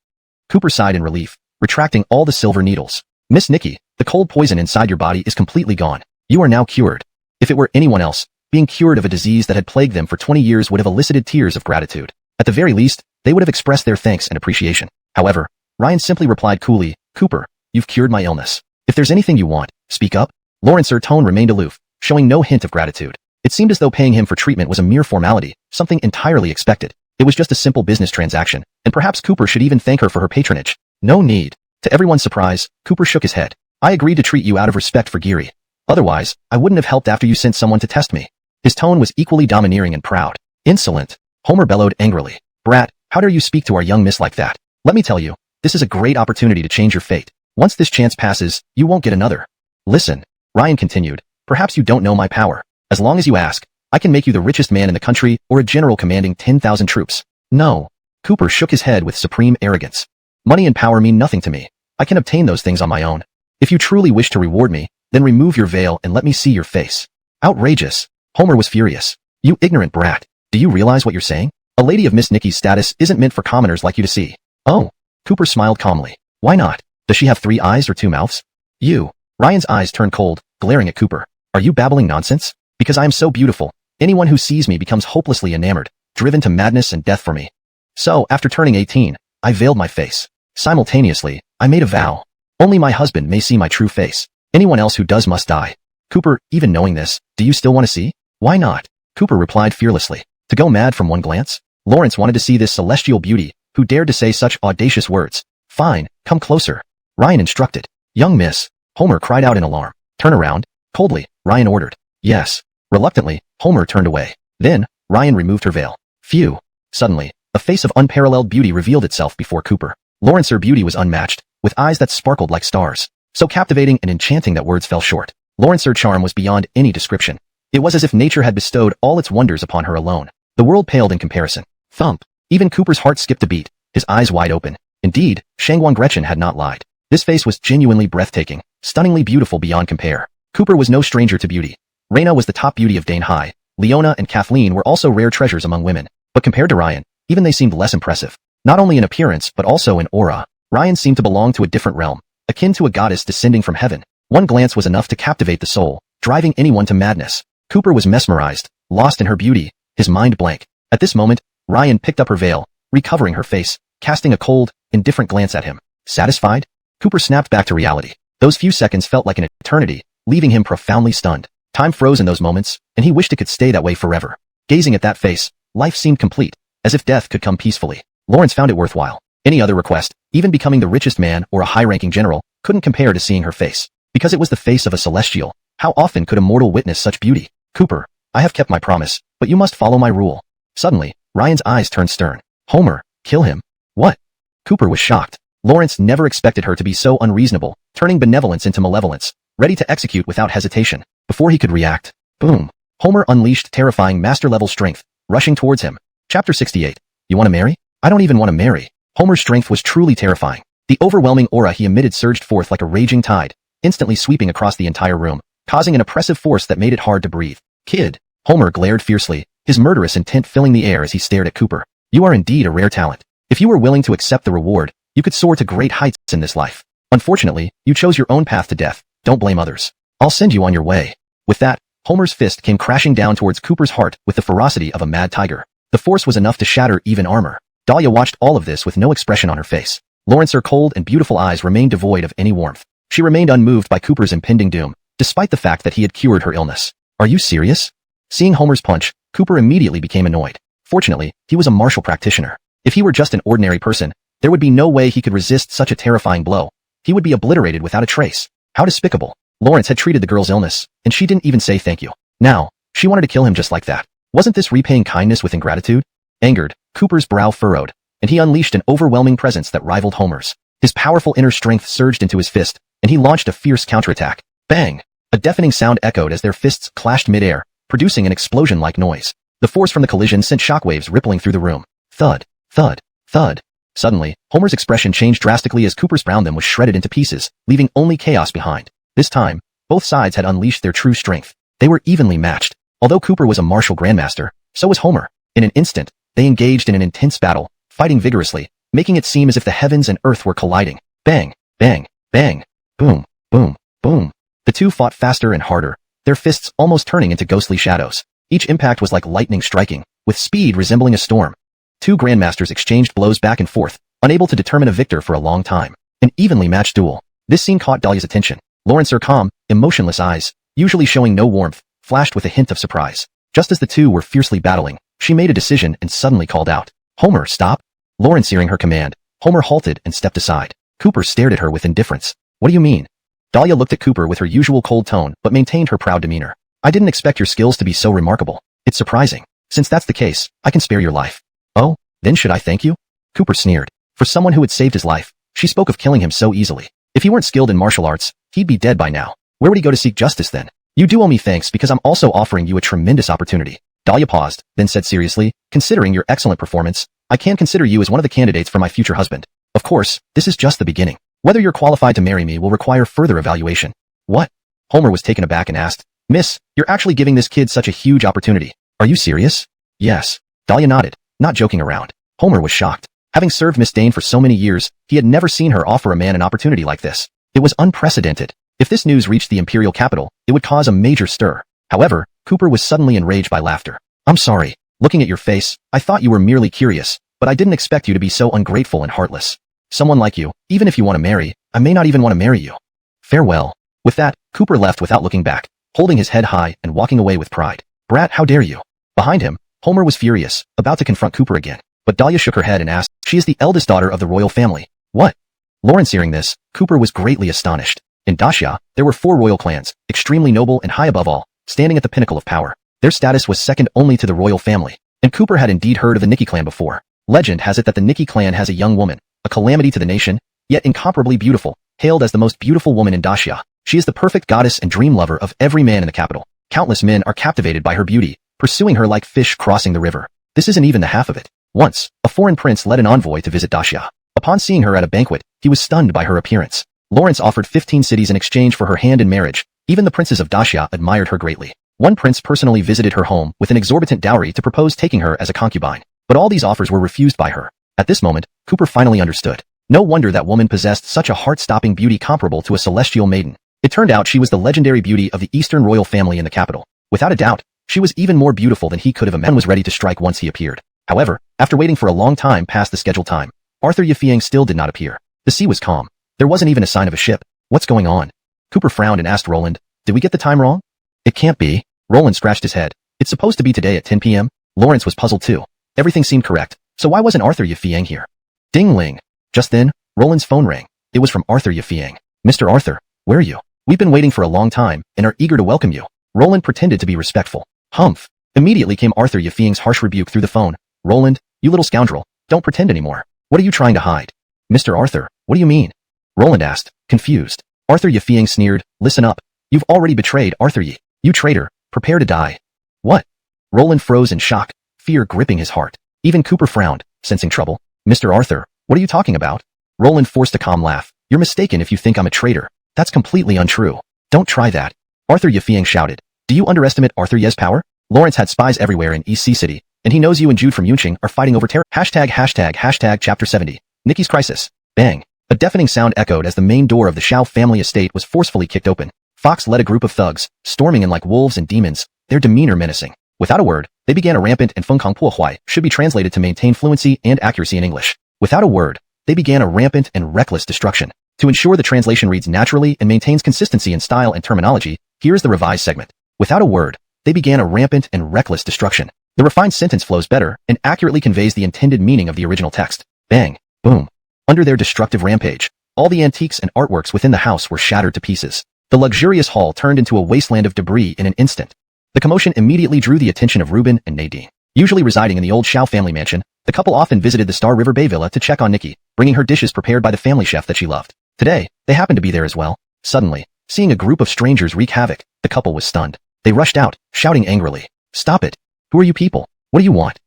Cooper sighed in relief, retracting all the silver needles. Miss Nikki, the cold poison inside your body is completely gone. You are now cured. If it were anyone else, being cured of a disease that had plagued them for 20 years would have elicited tears of gratitude. At the very least, they would have expressed their thanks and appreciation. However, Ryan simply replied coolly, Cooper, you've cured my illness. If there's anything you want, speak up. Lawrence's tone remained aloof, showing no hint of gratitude. It seemed as though paying him for treatment was a mere formality, something entirely expected. It was just a simple business transaction, and perhaps Cooper should even thank her for her patronage. No need. To everyone's surprise, Cooper shook his head. I agreed to treat you out of respect for Geary. Otherwise, I wouldn't have helped after you sent someone to test me. His tone was equally domineering and proud. Insolent. Homer bellowed angrily. Brat, how dare you speak to our young miss like that? Let me tell you, this is a great opportunity to change your fate. Once this chance passes, you won't get another. Listen, Ryan continued, perhaps you don't know my power. As long as you ask, I can make you the richest man in the country or a general commanding 10,000 troops. No. Cooper shook his head with supreme arrogance. Money and power mean nothing to me. I can obtain those things on my own. If you truly wish to reward me, then remove your veil and let me see your face. Outrageous. Homer was furious. You ignorant brat. Do you realize what you're saying? A lady of Miss Nikki's status isn't meant for commoners like you to see. Oh. Cooper smiled calmly. Why not? Does she have 3 eyes or 2 mouths? You. Ryan's eyes turned cold, glaring at Cooper. Are you babbling nonsense? Because I am so beautiful, anyone who sees me becomes hopelessly enamored, driven to madness and death for me. So, after turning 18, I veiled my face. Simultaneously, I made a vow. Only my husband may see my true face. Anyone else who does must die. Cooper, even knowing this, do you still want to see? Why not? Cooper replied fearlessly. To go mad from one glance? Lawrence wanted to see this celestial beauty, who dared to say such audacious words. Fine, come closer. Ryan instructed. Young miss. Homer cried out in alarm. Turn around. Coldly, Ryan ordered. Yes. Reluctantly, Homer turned away. Then, Ryan removed her veil. Phew. Suddenly, a face of unparalleled beauty revealed itself before Cooper. Lawrence's beauty was unmatched, with eyes that sparkled like stars. So captivating and enchanting that words fell short. Lawrence's charm was beyond any description. It was as if nature had bestowed all its wonders upon her alone. The world paled in comparison. Thump. Even Cooper's heart skipped a beat, his eyes wide open. Indeed, Shangwang Gretchen had not lied. This face was genuinely breathtaking, stunningly beautiful beyond compare. Cooper was no stranger to beauty. Raina was the top beauty of donghua. Leona and Kathleen were also rare treasures among women. But compared to Ryan, even they seemed less impressive. Not only in appearance but also in aura. Ryan seemed to belong to a different realm, akin to a goddess descending from heaven. One glance was enough to captivate the soul, driving anyone to madness. Cooper was mesmerized, lost in her beauty, his mind blank. At this moment, Ryan picked up her veil, recovering her face, casting a cold, indifferent glance at him. Satisfied? Cooper snapped back to reality. Those few seconds felt like an eternity, leaving him profoundly stunned. Time froze in those moments, and he wished it could stay that way forever. Gazing at that face, life seemed complete, as if death could come peacefully. Lawrence found it worthwhile. Any other request, even becoming the richest man or a high-ranking general, couldn't compare to seeing her face. Because it was the face of a celestial, how often could a mortal witness such beauty? Cooper, I have kept my promise, but you must follow my rule. Suddenly, Ryan's eyes turned stern. Homer, kill him. What? Cooper was shocked. Lawrence never expected her to be so unreasonable, turning benevolence into malevolence, ready to execute without hesitation. Before he could react, boom. Homer unleashed terrifying master-level strength, rushing towards him. Chapter 68. You want to marry? I don't even want to marry. Homer's strength was truly terrifying. The overwhelming aura he emitted surged forth like a raging tide, instantly sweeping across the entire room, causing an oppressive force that made it hard to breathe. Kid. Homer glared fiercely, his murderous intent filling the air as he stared at Cooper. You are indeed a rare talent. If you were willing to accept the reward, you could soar to great heights in this life. Unfortunately, you chose your own path to death. Don't blame others. I'll send you on your way. With that, Homer's fist came crashing down towards Cooper's heart with the ferocity of a mad tiger. The force was enough to shatter even armor. Dahlia watched all of this with no expression on her face. Lawrence's cold and beautiful eyes remained devoid of any warmth. She remained unmoved by Cooper's impending doom, despite the fact that he had cured her illness. Are you serious? Seeing Homer's punch, Cooper immediately became annoyed. Fortunately, he was a martial practitioner. If he were just an ordinary person, there would be no way he could resist such a terrifying blow. He would be obliterated without a trace. How despicable. Lawrence had treated the girl's illness, and she didn't even say thank you. Now, she wanted to kill him just like that. Wasn't this repaying kindness with ingratitude? Angered, Cooper's brow furrowed, and he unleashed an overwhelming presence that rivaled Homer's. His powerful inner strength surged into his fist, and he launched a fierce counterattack. Bang! A deafening sound echoed as their fists clashed mid-air, producing an explosion-like noise. The force from the collision sent shockwaves rippling through the room. Thud, thud, thud. Suddenly, Homer's expression changed drastically as Cooper's brown them was shredded into pieces, leaving only chaos behind. This time, both sides had unleashed their true strength. They were evenly matched. Although Cooper was a martial grandmaster, so was Homer. In an instant, they engaged in an intense battle, fighting vigorously, making it seem as if the heavens and earth were colliding. Bang, bang, bang, boom, boom, boom. The two fought faster and harder, their fists almost turning into ghostly shadows. Each impact was like lightning striking, with speed resembling a storm. Two grandmasters exchanged blows back and forth, unable to determine a victor for a long time. An evenly matched duel. This scene caught Dahlia's attention. Lawrence's calm, emotionless eyes, usually showing no warmth, flashed with a hint of surprise. Just as the two were fiercely battling, she made a decision and suddenly called out, "Homer, stop!" Lawrence hearing her command, Homer halted and stepped aside. Cooper stared at her with indifference. "What do you mean?" Dahlia looked at Cooper with her usual cold tone but maintained her proud demeanor. "I didn't expect your skills to be so remarkable. It's surprising. Since that's the case, I can spare your life." "Oh, then should I thank you?" Cooper sneered. For someone who had saved his life, she spoke of killing him so easily. If he weren't skilled in martial arts, he'd be dead by now. Where would he go to seek justice then? "You do owe me thanks because I'm also offering you a tremendous opportunity." Dahlia paused, then said seriously, "Considering your excellent performance, I can consider you as one of the candidates for my future husband. Of course, this is just the beginning. Whether you're qualified to marry me will require further evaluation." "What?" Homer was taken aback and asked. "Miss, you're actually giving this kid such a huge opportunity. Are you serious?" "Yes." Dahlia nodded, not joking around. Homer was shocked. Having served Miss Dane for so many years, he had never seen her offer a man an opportunity like this. It was unprecedented. If this news reached the imperial capital, it would cause a major stir. However, Cooper was suddenly enraged by laughter. "I'm sorry. Looking at your face, I thought you were merely curious, but I didn't expect you to be so ungrateful and heartless. Someone like you, even if you want to marry, I may not even want to marry you. Farewell." With that, Cooper left without looking back, holding his head high and walking away with pride. "Brat, how dare you?" Behind him, Homer was furious, about to confront Cooper again. But Dahlia shook her head and asked, "She is the eldest daughter of the royal family." "What?" Lawrence hearing this, Cooper was greatly astonished. In Dacia, there were 4 royal clans, extremely noble and high above all, standing at the pinnacle of power. Their status was second only to the royal family, and Cooper had indeed heard of the Nikki clan before. Legend has it that the Nikki clan has a young woman, a calamity to the nation, yet incomparably beautiful, hailed as the most beautiful woman in Dacia. She is the perfect goddess and dream lover of every man in the capital. Countless men are captivated by her beauty, pursuing her like fish crossing the river. This isn't even the half of it. Once, a foreign prince led an envoy to visit Dacia. Upon seeing her at a banquet, he was stunned by her appearance. Lawrence offered 15 cities in exchange for her hand in marriage. Even the princes of Dacia admired her greatly. One prince personally visited her home with an exorbitant dowry to propose taking her as a concubine. But all these offers were refused by her. At this moment, Cooper finally understood. No wonder that woman possessed such a heart-stopping beauty comparable to a celestial maiden. It turned out she was the legendary beauty of the Eastern royal family in the capital. Without a doubt, she was even more beautiful than he could have imagined and was ready to strike once he appeared. However, after waiting for a long time past the scheduled time, Arthur Yifeng still did not appear. The sea was calm. There wasn't even a sign of a ship. "What's going on?" Cooper frowned and asked Roland, "Did we get the time wrong?" "It can't be." Roland scratched his head. "It's supposed to be today at 10 p.m. Lawrence was puzzled too. Everything seemed correct, so why wasn't Arthur Yifeng here? Ding-ling. Just then, Roland's phone rang. It was from Arthur Yifeng. "Mr. Arthur, where are you? We've been waiting for a long time and are eager to welcome you." Roland pretended to be respectful. "Humph." Immediately came Arthur Yifeng's harsh rebuke through the phone. "Roland, you little scoundrel, don't pretend anymore. What are you trying to hide?" "Mr. Arthur, what do you mean?" Roland asked, confused. Arthur Yifeng sneered, "Listen up. You've already betrayed Arthur Yi. You traitor, prepare to die." "What?" Roland froze in shock, fear gripping his heart. Even Cooper frowned, sensing trouble. "Mr. Arthur, what are you talking about?" Roland forced a calm laugh. "You're mistaken if you think I'm a traitor. That's completely untrue. Don't try that." Arthur Yifeng shouted. "Do you underestimate Arthur Ye's power? Lawrence had spies everywhere in East Sea City, and he knows you and Jude from Yunqing are fighting over terror. ##### Chapter 70. Nikki's Crisis. Bang. A deafening sound echoed as the main door of the Shao family estate was forcefully kicked open. Fox led a group of thugs, storming in like wolves and demons, their demeanor menacing. Without a word, they began a rampant and fengkang puohuai should be translated to maintain fluency and accuracy in English. Without a word, they began a rampant and reckless destruction. To ensure the translation reads naturally and maintains consistency in style and terminology, here is the revised segment. Without a word, they began a rampant and reckless destruction. The refined sentence flows better and accurately conveys the intended meaning of the original text. Bang, boom. Under their destructive rampage, all the antiques and artworks within the house were shattered to pieces. The luxurious hall turned into a wasteland of debris in an instant. The commotion immediately drew the attention of Ruben and Nadine. Usually residing in the old Xiao family mansion, the couple often visited the Star River Bay Villa to check on Nikki, bringing her dishes prepared by the family chef that she loved. Today, they happened to be there as well. Suddenly, seeing a group of strangers wreak havoc, the couple was stunned. They rushed out, shouting angrily, "Stop it! Who are you people? What do you want?"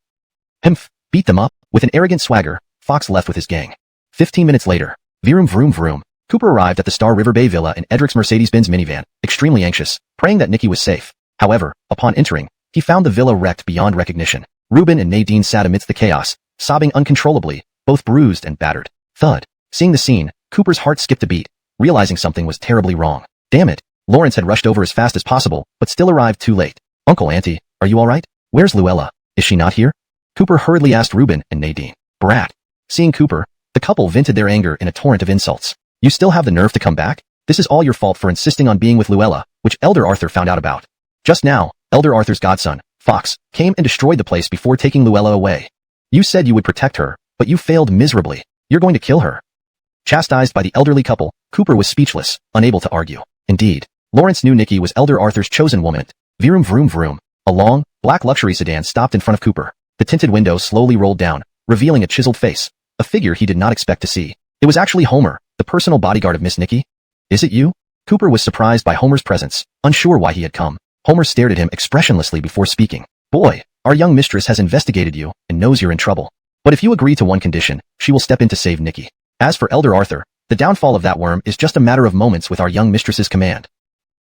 "Humph, beat them up." With an arrogant swagger, Fox left with his gang. 15 minutes later, vroom vroom vroom, Cooper arrived at the Star River Bay Villa in Edric's Mercedes-Benz minivan, extremely anxious, praying that Nikki was safe. However, upon entering, he found the villa wrecked beyond recognition. Ruben and Nadine sat amidst the chaos, sobbing uncontrollably, both bruised and battered. Thud. Seeing the scene, Cooper's heart skipped a beat, realizing something was terribly wrong. Damn it. Lawrence had rushed over as fast as possible, but still arrived too late. "Uncle, Auntie, are you all right? Where's Luella? Is she not here?" Cooper hurriedly asked Ruben and Nadine. "Brat." Seeing Cooper, the couple vented their anger in a torrent of insults. "You still have the nerve to come back? This is all your fault for insisting on being with Luella, which Elder Arthur found out about. Just now, Elder Arthur's godson, Fox, came and destroyed the place before taking Luella away. You said you would protect her, but you failed miserably. You're going to kill her." Chastised by the elderly couple, Cooper was speechless, unable to argue. Indeed, Lawrence knew Nikki was Elder Arthur's chosen woman. Vroom vroom vroom. A long, black luxury sedan stopped in front of Cooper. The tinted window slowly rolled down, revealing a chiseled face, a figure he did not expect to see. It was actually Homer, the personal bodyguard of Miss Nikki. "Is it you?" Cooper was surprised by Homer's presence, unsure why he had come. Homer stared at him expressionlessly before speaking. "Boy, our young mistress has investigated you and knows you're in trouble. But if you agree to one condition, she will step in to save Nikki. As for Elder Arthur, the downfall of that worm is just a matter of moments with our young mistress's command."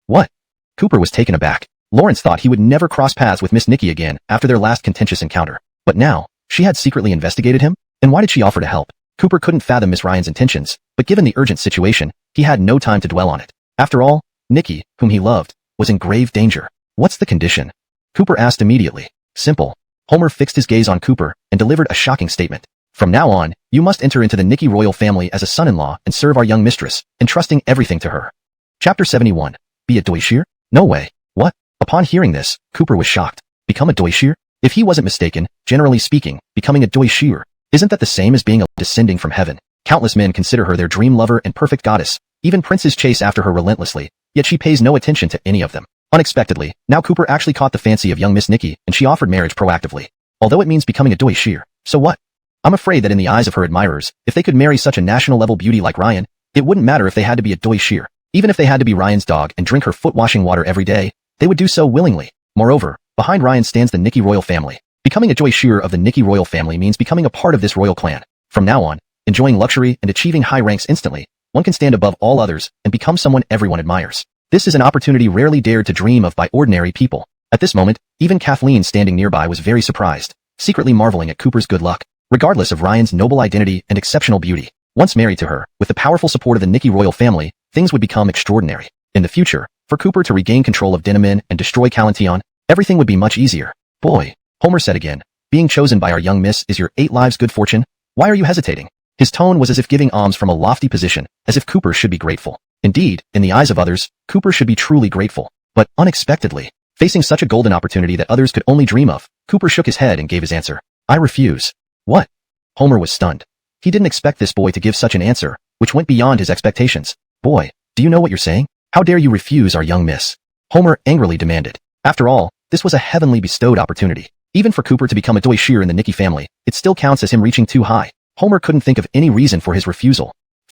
"What?" Cooper was taken aback. Lawrence thought he would never cross paths with Miss Nikki again after their last contentious encounter. But now, she had secretly investigated him? And why did she offer to help? Cooper couldn't fathom Miss Ryan's intentions, but given the urgent situation, he had no time to dwell on it. After all, Nikki, whom he loved, was in grave danger. "What's the condition?" Cooper asked immediately. "Simple." Homer fixed his gaze on Cooper and delivered a shocking statement. "From now on, you must enter into the Nikki royal family as a son-in-law and serve our young mistress, entrusting everything to her." Chapter 71. Be a doishir? No way. What? Upon hearing this, Cooper was shocked. Become a doishir? If he wasn't mistaken, generally speaking, becoming a doishir, isn't that the same as being a descending from heaven? Countless men consider her their dream lover and perfect goddess. Even princes chase after her relentlessly, yet she pays no attention to any of them. Unexpectedly, now Cooper actually caught the fancy of young Miss Nikki, and she offered marriage proactively. Although it means becoming a doishir, so what? I'm afraid that in the eyes of her admirers, if they could marry such a national-level beauty like Ryan, it wouldn't matter if they had to be a doishir. Even if they had to be Ryan's dog and drink her foot-washing water every day, they would do so willingly. Moreover, behind Ryan stands the Nikki royal family. Becoming a doishir of the Nikki royal family means becoming a part of this royal clan. From now on, enjoying luxury and achieving high ranks instantly, one can stand above all others and become someone everyone admires. This is an opportunity rarely dared to dream of by ordinary people. At this moment, even Kathleen standing nearby was very surprised, secretly marveling at Cooper's good luck. Regardless of Ryan's noble identity and exceptional beauty, once married to her, with the powerful support of the Nikki royal family, things would become extraordinary. In the future, for Cooper to regain control of Dinamin and destroy Calantion, everything would be much easier. "Boy," Homer said again, "being chosen by our young miss is your 8 lives good fortune. Why are you hesitating?" His tone was as if giving alms from a lofty position, as if Cooper should be grateful. Indeed, in the eyes of others, Cooper should be truly grateful. But unexpectedly, facing such a golden opportunity that others could only dream of, Cooper shook his head and gave his answer. "I refuse." "What?" Homer was stunned. He didn't expect this boy to give such an answer, which went beyond his expectations. "Boy, do you know what you're saying? How dare you refuse our young miss?" Homer angrily demanded. After all, this was a heavenly bestowed opportunity. Even for Cooper to become a doishir in the Nikki family, it still counts as him reaching too high. Homer couldn't think of any reason for his refusal.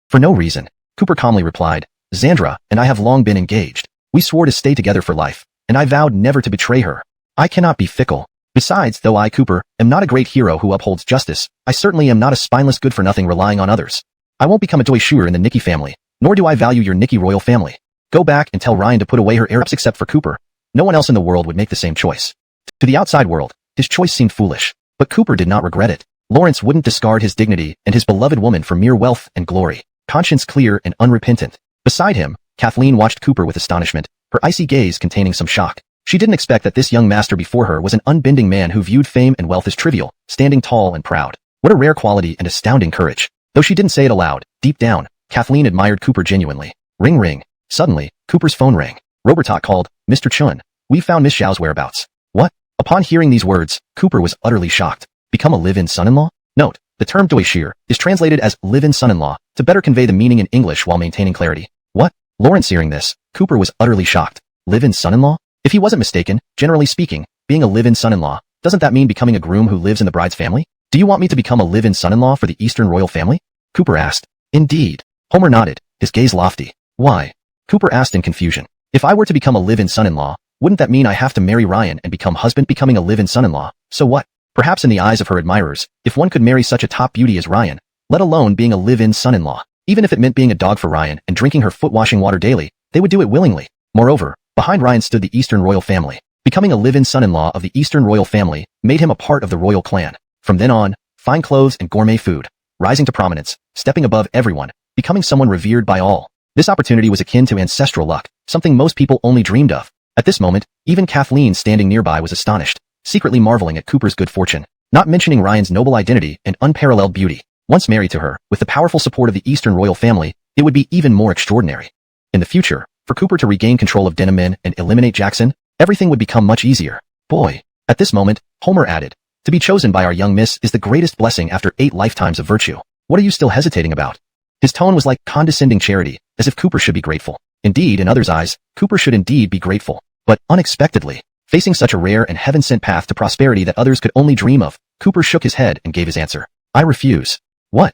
"For no reason," Cooper calmly replied. "Xandra and I have long been engaged. We swore to stay together for life, and I vowed never to betray her. I cannot be fickle. Besides, though I, Cooper, am not a great hero who upholds justice, I certainly am not a spineless good-for-nothing relying on others. I won't become a doishir in the Nikki family, nor do I value your Nikki royal family. Go back and tell Ryan to put away her Arabs except for Cooper. No one else in the world would make the same choice." To the outside world, his choice seemed foolish, but Cooper did not regret it. Lawrence wouldn't discard his dignity and his beloved woman for mere wealth and glory, conscience clear and unrepentant. Beside him, Kathleen watched Cooper with astonishment, her icy gaze containing some shock. She didn't expect that this young master before her was an unbending man who viewed fame and wealth as trivial, standing tall and proud. What a rare quality and astounding courage. Though she didn't say it aloud, deep down, Kathleen admired Cooper genuinely. Ring ring. Suddenly, Cooper's phone rang. Robertot called, "Mr. Chun, we've found Miss Xiao's whereabouts." What? Upon hearing these words, Cooper was utterly shocked. Become a live-in son-in-law? Note, the term doishir is translated as live-in son-in-law to better convey the meaning in English while maintaining clarity. What? Lawrence hearing this, Cooper was utterly shocked. Live-in son-in-law? If he wasn't mistaken, generally speaking, being a live-in son-in-law, doesn't that mean becoming a groom who lives in the bride's family? Do you want me to become a live-in son-in-law for the Eastern royal family? Cooper asked. Indeed. Homer nodded, his gaze lofty. Why? Cooper asked in confusion. If I were to become a live-in son-in-law, wouldn't that mean I have to marry Ryan and become husband? Becoming a live-in son-in-law, so what? Perhaps in the eyes of her admirers, if one could marry such a top beauty as Ryan, let alone being a live-in son-in-law, even if it meant being a dog for Ryan and drinking her foot-washing water daily, they would do it willingly. Moreover, behind Ryan stood the Eastern royal family. Becoming a live-in son-in-law of the Eastern royal family made him a part of the royal clan. From then on, fine clothes and gourmet food, rising to prominence, stepping above everyone, becoming someone revered by all. This opportunity was akin to ancestral luck, something most people only dreamed of. At this moment, even Kathleen standing nearby was astonished, secretly marveling at Cooper's good fortune, not mentioning Ryan's noble identity and unparalleled beauty. Once married to her, with the powerful support of the Eastern royal family, it would be even more extraordinary. In the future, for Cooper to regain control of Denham and eliminate Jackson, everything would become much easier. Boy. At this moment, Homer added, to be chosen by our young miss is the greatest blessing after 8 lifetimes of virtue. What are you still hesitating about? His tone was like condescending charity, as if Cooper should be grateful. Indeed, in others' eyes, Cooper should indeed be grateful. But, unexpectedly, facing such a rare and heaven-sent path to prosperity that others could only dream of, Cooper shook his head and gave his answer. I refuse. What?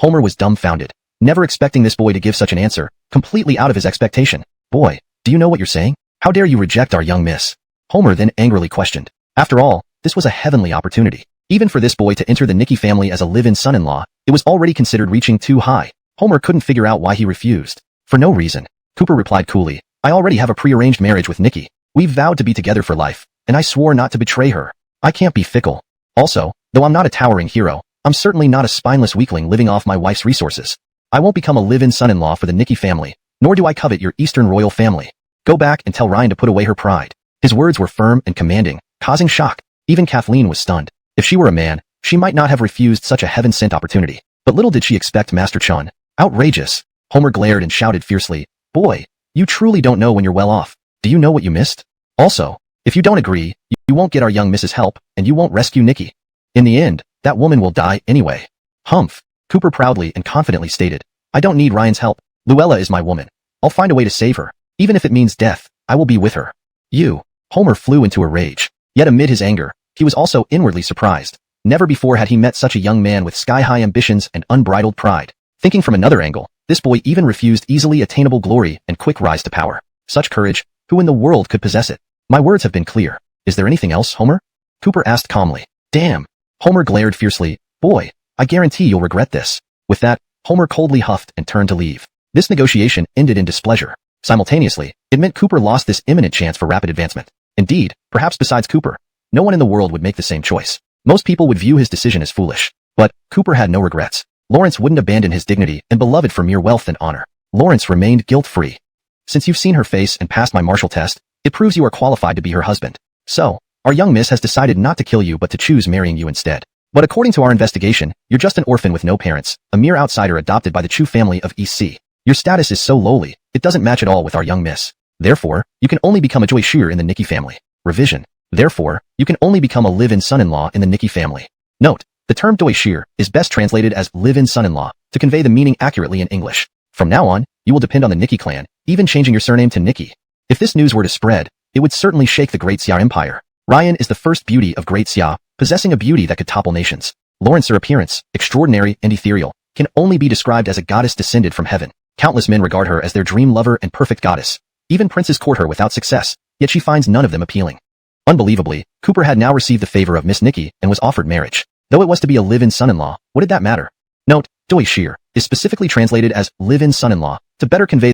Homer was dumbfounded, never expecting this boy to give such an answer, completely out of his expectation. Boy, do you know what you're saying? How dare you reject our young miss? Homer then angrily questioned. After all, this was a heavenly opportunity. Even for this boy to enter the Nicky family as a live-in son-in-law, it was already considered reaching too high. Homer couldn't figure out why he refused. For no reason. Cooper replied coolly, I already have a prearranged marriage with Nicky. We've vowed to be together for life, and I swore not to betray her. I can't be fickle. Also, though I'm not a towering hero, I'm certainly not a spineless weakling living off my wife's resources. I won't become a live-in son-in-law for the Nicky family, nor do I covet your Eastern royal family. Go back and tell Ryan to put away her pride. His words were firm and commanding, causing shock. Even Kathleen was stunned. If she were a man, she might not have refused such a heaven-sent opportunity. But little did she expect Master Chun. Outrageous. Homer glared and shouted fiercely, Boy, you truly don't know when you're well off. Do you know what you missed? Also, if you don't agree, you won't get our young Mrs. help, and you won't rescue Nicky. In the end, that woman will die anyway. Humph. Cooper proudly and confidently stated, I don't need Ryan's help. Luella is my woman. I'll find a way to save her. Even if it means death, I will be with her. You. Homer flew into a rage. Yet amid his anger, he was also inwardly surprised. Never before had he met such a young man with sky-high ambitions and unbridled pride. Thinking from another angle, this boy even refused easily attainable glory and quick rise to power. Such courage, who in the world could possess it? My words have been clear. Is there anything else, Homer? Cooper asked calmly. Damn. Homer glared fiercely. Boy, I guarantee you'll regret this. With that, Homer coldly huffed and turned to leave. This negotiation ended in displeasure. Simultaneously, it meant Cooper lost this imminent chance for rapid advancement. Indeed, perhaps besides Cooper, no one in the world would make the same choice. Most people would view his decision as foolish. But Cooper had no regrets. Lawrence wouldn't abandon his dignity and beloved for mere wealth and honor. Lawrence remained guilt-free. Since you've seen her face and passed my martial test, it proves you are qualified to be her husband. So, our young miss has decided not to kill you but to choose marrying you instead. But according to our investigation, you're just an orphan with no parents, a mere outsider adopted by the Chu family of EC. Your status is so lowly, it doesn't match at all with our young miss. Therefore, you can only become a Joy-Shear in the Nicky family. Revision. Therefore, you can only become a live-in son-in-law in the Nicky family. Note, the term Doishir is best translated as live-in son-in-law to convey the meaning accurately in English. From now on, you will depend on the Nicky clan, even changing your surname to Nicky. If this news were to spread, it would certainly shake the Great Xia Empire. Ryan is the first beauty of Great Xia, possessing a beauty that could topple nations. Lawrence, her appearance, extraordinary and ethereal, can only be described as a goddess descended from heaven. Countless men regard her as their dream lover and perfect goddess. Even princes court her without success, yet she finds none of them appealing. Unbelievably, Cooper had now received the favor of Miss Nicky and was offered marriage. Though it was to be a live-in son-in-law, what did that matter? Note, Doishir is specifically translated as live-in son-in-law to better convey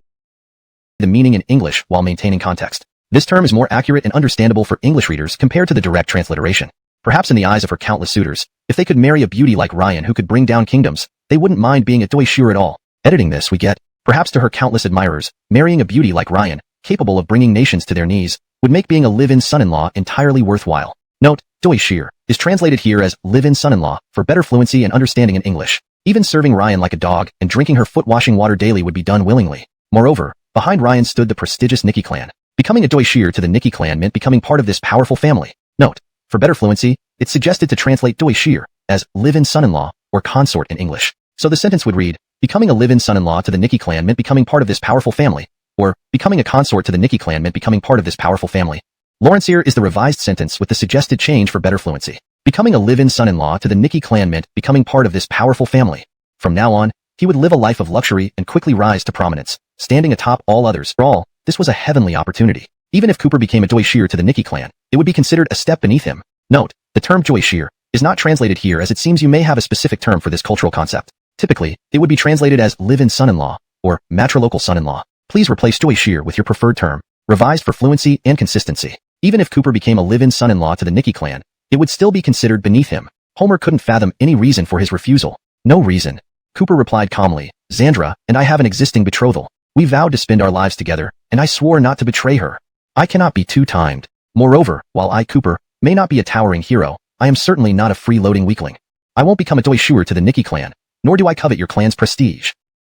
the meaning in English while maintaining context. This term is more accurate and understandable for English readers compared to the direct transliteration. Perhaps in the eyes of her countless suitors, if they could marry a beauty like Ryan who could bring down kingdoms, they wouldn't mind being a Doishir at all. Editing this we get, perhaps to her countless admirers, marrying a beauty like Ryan capable of bringing nations to their knees, would make being a live-in son-in-law entirely worthwhile. Note, doi shir is translated here as live-in son-in-law for better fluency and understanding in English. Even serving Ryan like a dog and drinking her foot-washing water daily would be done willingly. Moreover, behind Ryan stood the prestigious Nikki clan. Becoming a doi shir to the Nikki clan meant becoming part of this powerful family. Note, for better fluency, it's suggested to translate doi shir as live-in son-in-law or consort in English. So the sentence would read, becoming a live-in son-in-law to the Nikki clan meant becoming part of this powerful family, or becoming a consort to the Nikki clan meant becoming part of this powerful family. Lawrence here is the revised sentence with the suggested change for better fluency. Becoming a live-in son-in-law to the Nikki clan meant becoming part of this powerful family. From now on, he would live a life of luxury and quickly rise to prominence, standing atop all others. For all, this was a heavenly opportunity. Even if Cooper became a doi shir to the Nikki clan, it would be considered a step beneath him. Note, the term doi shir is not translated here as it seems you may have a specific term for this cultural concept. Typically, it would be translated as live-in son-in-law or matrilocal son-in-law. Please replace doi shir with your preferred term, revised for fluency and consistency. Even if Cooper became a live-in son-in-law to the Nikki clan, it would still be considered beneath him. Homer couldn't fathom any reason for his refusal. No reason. Cooper replied calmly, Xandra and I have an existing betrothal. We vowed to spend our lives together, and I swore not to betray her. I cannot be two-timed. Moreover, while I, Cooper, may not be a towering hero, I am certainly not a free-loading weakling. I won't become a doi shir to the Nikki clan, nor do I covet your clan's prestige.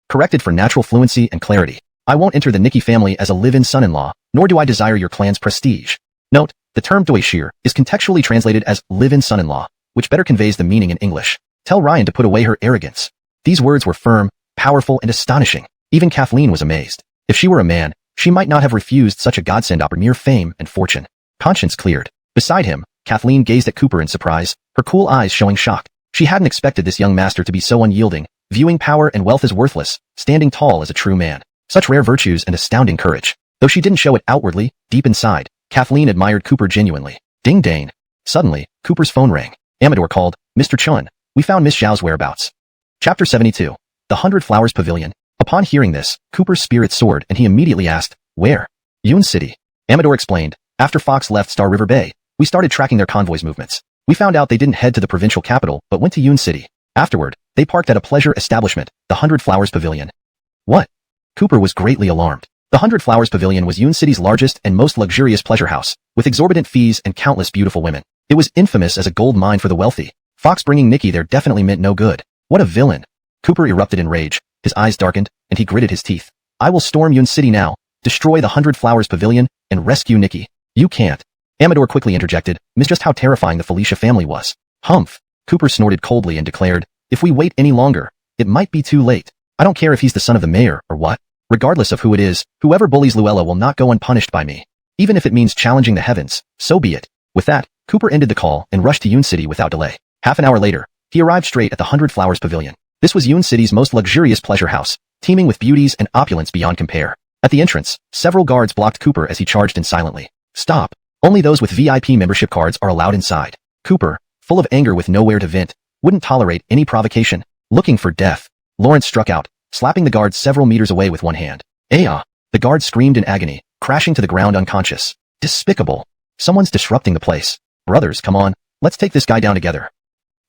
Corrected for natural fluency and clarity. I won't enter the Nikki family as a live-in son-in-law, nor do I desire your clan's prestige. Note, the term doi shir is contextually translated as live-in son-in-law, which better conveys the meaning in English. Tell Ryan to put away her arrogance. These words were firm, powerful, and astonishing. Even Kathleen was amazed. If she were a man, she might not have refused such a godsend for mere fame and fortune. Conscience cleared. Beside him, Kathleen gazed at Cooper in surprise, her cool eyes showing shock. She hadn't expected this young master to be so unyielding, viewing power and wealth as worthless, standing tall as a true man. Such rare virtues and astounding courage. Though she didn't show it outwardly, deep inside, Kathleen admired Cooper genuinely. Ding dang. Suddenly, Cooper's phone rang. Amador called, Mr. Chun, we found Miss Zhao's whereabouts. Chapter 72. The 100 Flowers Pavilion. Upon hearing this, Cooper's spirits soared and he immediately asked, where? Yun City. Amador explained, after Fox left Star River Bay, we started tracking their convoy's movements. We found out they didn't head to the provincial capital but went to Yun City. Afterward, they parked at a pleasure establishment, the 100 Flowers Pavilion. What? Cooper was greatly alarmed. The 100 Flowers Pavilion was Yun City's largest and most luxurious pleasure house, with exorbitant fees and countless beautiful women. It was infamous as a gold mine for the wealthy. Fox bringing Nikki there definitely meant no good. What a villain. Cooper erupted in rage. His eyes darkened, and he gritted his teeth. I will storm Yun City now, destroy the 100 Flowers Pavilion, and rescue Nikki. You can't. Amador quickly interjected, miss just how terrifying the Felicia family was. Humph. Cooper snorted coldly and declared, if we wait any longer, it might be too late. I don't care if he's the son of the mayor, or what. Regardless of who it is, whoever bullies Luella will not go unpunished by me. Even if it means challenging the heavens, so be it. With that, Cooper ended the call and rushed to Yun City without delay. Half an hour later, he arrived straight at the 100 Flowers Pavilion. This was Yun City's most luxurious pleasure house, teeming with beauties and opulence beyond compare. At the entrance, several guards blocked Cooper as he charged in silently. Stop. Only those with VIP membership cards are allowed inside. Cooper, full of anger with nowhere to vent, wouldn't tolerate any provocation. Looking for death, Lawrence struck out, slapping the guard several meters away with one hand. Aya! The guard screamed in agony, crashing to the ground unconscious. Despicable. Someone's disrupting the place. Brothers, come on, let's take this guy down together.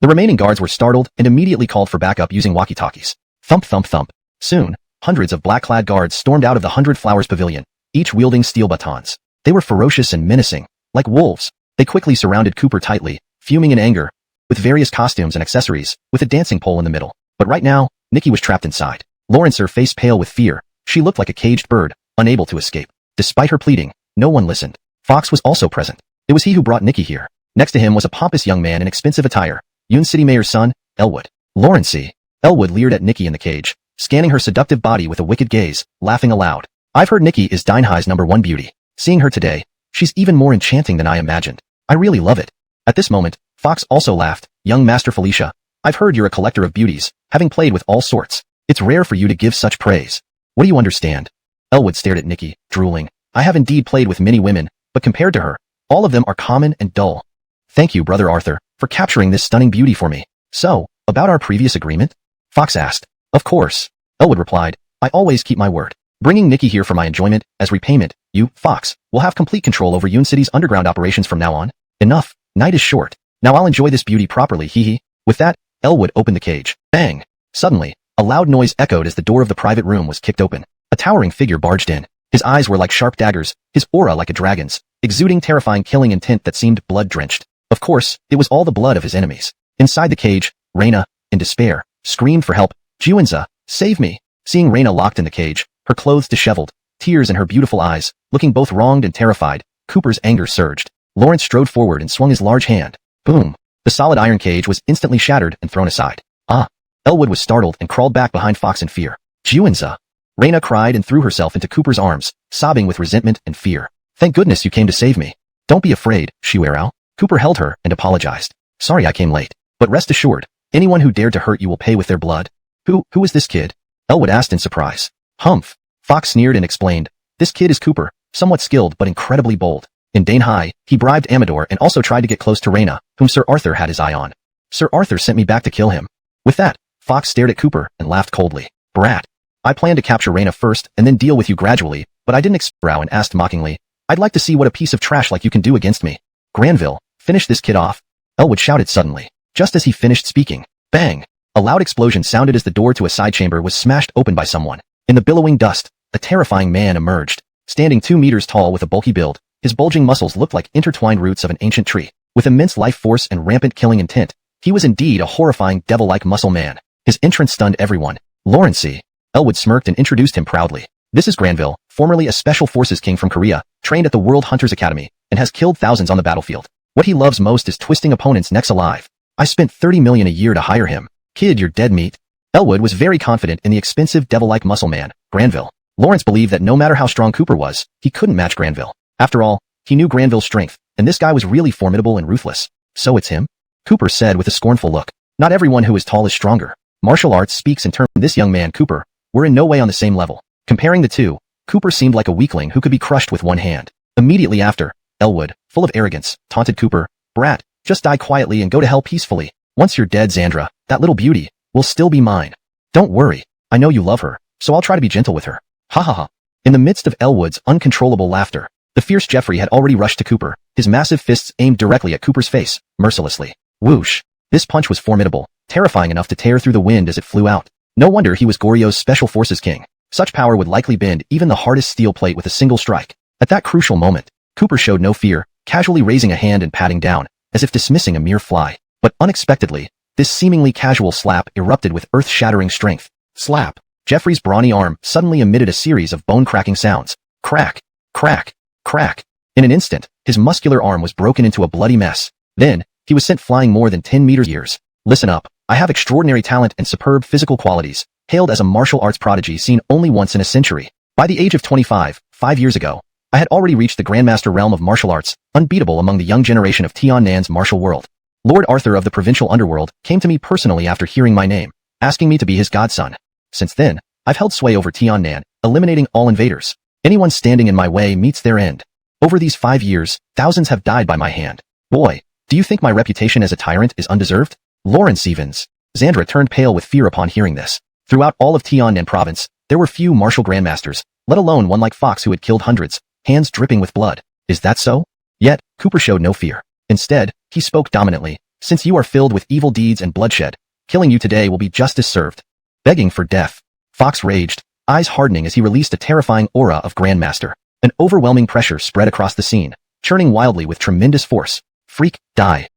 The remaining guards were startled and immediately called for backup using walkie-talkies. Thump thump thump. Soon, hundreds of black-clad guards stormed out of the 100 Flowers Pavilion, each wielding steel batons. They were ferocious and menacing, like wolves. They quickly surrounded Cooper tightly, fuming in anger, with various costumes and accessories, with a dancing pole in the middle. But right now, Nikki was trapped inside. Lawrence, her face pale with fear, she looked like a caged bird, unable to escape. Despite her pleading, no one listened. Fox was also present. It was he who brought Nikki here. Next to him was a pompous young man in expensive attire, Yun City Mayor's son, Elwood. Lawrencey. Elwood leered at Nikki in the cage, scanning her seductive body with a wicked gaze, laughing aloud. I've heard Nikki is Dinhai's #1 beauty. Seeing her today, she's even more enchanting than I imagined. I really love it. At this moment, Fox also laughed. Young Master Felicia, I've heard you're a collector of beauties, having played with all sorts. It's rare for you to give such praise. What do you understand? Elwood stared at Nikki, drooling. I have indeed played with many women, but compared to her, all of them are common and dull. Thank you, Brother Arthur, for capturing this stunning beauty for me. So, about our previous agreement? Fox asked. Of course. Elwood replied. I always keep my word. Bringing Nikki here for my enjoyment, as repayment, you, Fox, will have complete control over Yun City's underground operations from now on. Enough. Night is short. Now I'll enjoy this beauty properly, hee hee. With that, Elwood opened the cage. Bang! Suddenly, a loud noise echoed as the door of the private room was kicked open. A towering figure barged in. His eyes were like sharp daggers, his aura like a dragon's, exuding terrifying killing intent that seemed blood-drenched. Of course, it was all the blood of his enemies. Inside the cage, Reina, in despair, screamed for help. Juanza, save me! Seeing Reina locked in the cage, her clothes disheveled, tears in her beautiful eyes, looking both wronged and terrified, Cooper's anger surged. Lawrence strode forward and swung his large hand. Boom! The solid iron cage was instantly shattered and thrown aside. Ah! Elwood was startled and crawled back behind Fox in fear. Juanza! Reina cried and threw herself into Cooper's arms, sobbing with resentment and fear. Thank goodness you came to save me. Don't be afraid, Shuarao. Cooper held her and apologized. Sorry I came late. But rest assured, anyone who dared to hurt you will pay with their blood. Who is this kid? Elwood asked in surprise. Humph. Fox sneered and explained. This kid is Cooper, somewhat skilled but incredibly bold. In Donghua, he bribed Amador and also tried to get close to Reina, whom Sir Arthur had his eye on. Sir Arthur sent me back to kill him. With that, Fox stared at Cooper and laughed coldly. Brat. I planned to capture Reina first and then deal with you gradually, but I didn't expect and asked mockingly. I'd like to see what a piece of trash like you can do against me. Granville, finish this kid off. Elwood shouted suddenly. Just as he finished speaking, bang! A loud explosion sounded as the door to a side chamber was smashed open by someone. In the billowing dust, a terrifying man emerged. Standing 2 meters tall with a bulky build, his bulging muscles looked like intertwined roots of an ancient tree. With immense life force and rampant killing intent, he was indeed a horrifying devil-like muscle man. His entrance stunned everyone. Lawrence. Elwood smirked and introduced him proudly. This is Granville, formerly a Special Forces king from Korea, trained at the World Hunters Academy, and has killed thousands on the battlefield. What he loves most is twisting opponents' necks alive. I spent 30 million a year to hire him. Kid, you're dead meat. Elwood was very confident in the expensive devil-like muscle man, Granville. Lawrence believed that no matter how strong Cooper was, he couldn't match Granville. After all, he knew Granville's strength, and this guy was really formidable and ruthless. So it's him? Cooper said with a scornful look. Not everyone who is tall is stronger. Martial arts speaks in terms of this young man, Cooper. We're in no way on the same level. Comparing the two, Cooper seemed like a weakling who could be crushed with one hand. Immediately after, Elwood, full of arrogance, taunted Cooper. Brat, just die quietly and go to hell peacefully. Once you're dead, Xandra, that little beauty, will still be mine. Don't worry, I know you love her, so I'll try to be gentle with her. Ha ha ha. In the midst of Elwood's uncontrollable laughter, the fierce Jeffrey had already rushed to Cooper, his massive fists aimed directly at Cooper's face, mercilessly. Whoosh. This punch was formidable, terrifying enough to tear through the wind as it flew out. No wonder he was Goryo's Special Forces king. Such power would likely bend even the hardest steel plate with a single strike. At that crucial moment, Cooper showed no fear, casually raising a hand and patting down, as if dismissing a mere fly. But unexpectedly, this seemingly casual slap erupted with earth-shattering strength. Slap. Jeffrey's brawny arm suddenly emitted a series of bone-cracking sounds. Crack, crack, crack. In an instant, his muscular arm was broken into a bloody mess. Then, he was sent flying more than 10 meters. Years. Listen up. I have extraordinary talent and superb physical qualities, hailed as a martial arts prodigy seen only once in a century. By the age of 25, 5 years ago, I had already reached the Grandmaster realm of martial arts, unbeatable among the young generation of Tiannan's martial world. Lord Arthur of the provincial underworld came to me personally after hearing my name, asking me to be his godson. Since then, I've held sway over Tiannan, eliminating all invaders. Anyone standing in my way meets their end. Over these 5 years, thousands have died by my hand. Boy, do you think my reputation as a tyrant is undeserved? Lawrence Evans. Xandra turned pale with fear upon hearing this. Throughout all of Tiannan province, there were few martial grandmasters, let alone one like Fox who had killed hundreds, hands dripping with blood. Is that so? Yet, Cooper showed no fear. Instead, he spoke dominantly. Since you are filled with evil deeds and bloodshed, killing you today will be justice served. Begging for death. Fox raged, eyes hardening as he released a terrifying aura of Grandmaster. An overwhelming pressure spread across the scene, churning wildly with tremendous force. Freak, die.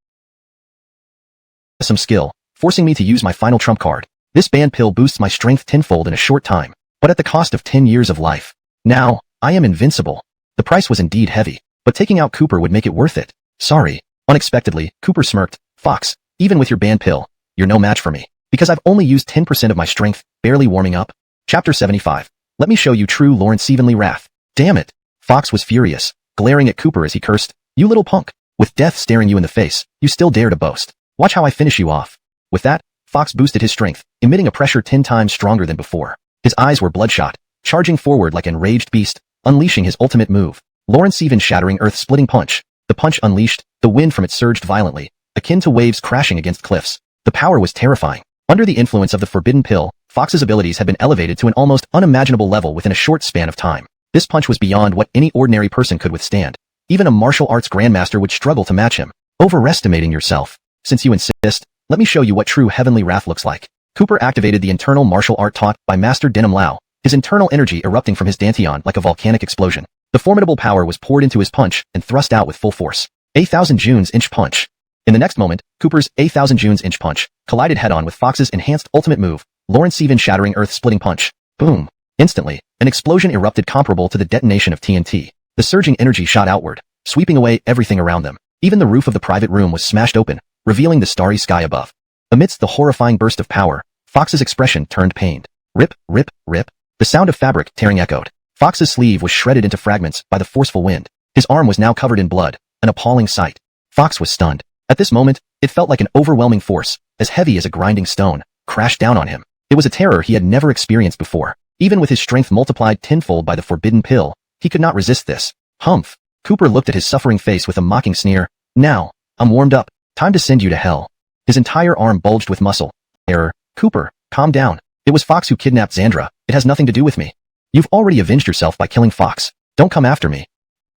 Some skill, forcing me to use my final trump card. This banned pill boosts my strength tenfold in a short time, but at the cost of 10 years of life. Now, I am invincible. The price was indeed heavy, but taking out Cooper would make it worth it. Sorry. Unexpectedly, Cooper smirked. Fox, even with your banned pill, you're no match for me, because I've only used 10% of my strength, barely warming up. Chapter 75. Let me show you true Lawrence Evenly wrath. Damn it. Fox was furious, glaring at Cooper as he cursed. You little punk. With death staring you in the face, you still dare to boast. Watch how I finish you off. With that, Fox boosted his strength, emitting a pressure 10 times stronger than before. His eyes were bloodshot, charging forward like an enraged beast, unleashing his ultimate move. Lawrence even shattering earth-splitting punch. The punch unleashed, the wind from it surged violently, akin to waves crashing against cliffs. The power was terrifying. Under the influence of the forbidden pill, Fox's abilities had been elevated to an almost unimaginable level within a short span of time. This punch was beyond what any ordinary person could withstand. Even a martial arts grandmaster would struggle to match him. Overestimating yourself. Since you insist, let me show you what true heavenly wrath looks like. Cooper activated the internal martial art taught by Master Denim Lao, his internal energy erupting from his dantian like a volcanic explosion. The formidable power was poured into his punch and thrust out with full force. A thousand June's inch punch. In the next moment, Cooper's A thousand June's inch punch collided head-on with Fox's enhanced ultimate move, Lawrence Steven shattering earth-splitting punch. Boom. Instantly, an explosion erupted comparable to the detonation of TNT. The surging energy shot outward, sweeping away everything around them. Even the roof of the private room was smashed open, revealing the starry sky above. Amidst the horrifying burst of power, Fox's expression turned pained. Rip, rip, rip. The sound of fabric tearing echoed. Fox's sleeve was shredded into fragments by the forceful wind. His arm was now covered in blood, an appalling sight. Fox was stunned. At this moment, it felt like an overwhelming force, as heavy as a grinding stone, crashed down on him. It was a terror he had never experienced before. Even with his strength multiplied tenfold by the forbidden pill, he could not resist this. Humph. Cooper looked at his suffering face with a mocking sneer. Now, I'm warmed up. Time to send you to hell. His entire arm bulged with muscle. Error. Cooper, calm down. It was Fox who kidnapped Xandra. It has nothing to do with me. You've already avenged yourself by killing Fox. Don't come after me.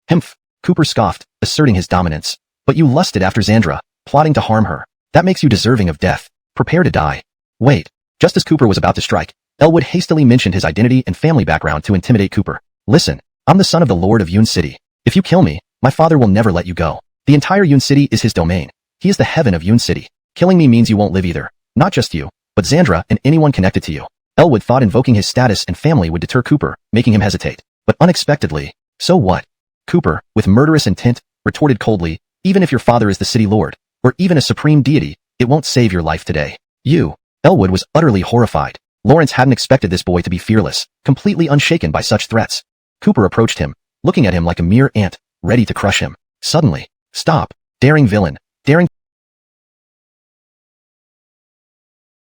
Humph. Cooper scoffed, asserting his dominance. But you lusted after Xandra, plotting to harm her. That makes you deserving of death. Prepare to die. Wait. Just as Cooper was about to strike, Elwood hastily mentioned his identity and family background to intimidate Cooper. Listen, I'm the son of the Lord of Yun City. If you kill me, my father will never let you go. The entire Yun City is his domain. He is the heaven of Yun City. Killing me means you won't live either. Not just you, but Xandra and anyone connected to you. Elwood thought invoking his status and family would deter Cooper, making him hesitate. But unexpectedly, so what? Cooper, with murderous intent, retorted coldly, even if your father is the city lord, or even a supreme deity, it won't save your life today. You. Elwood was utterly horrified. Lawrence hadn't expected this boy to be fearless, completely unshaken by such threats. Cooper approached him, looking at him like a mere ant, ready to crush him. Suddenly, stop, daring villain, daring.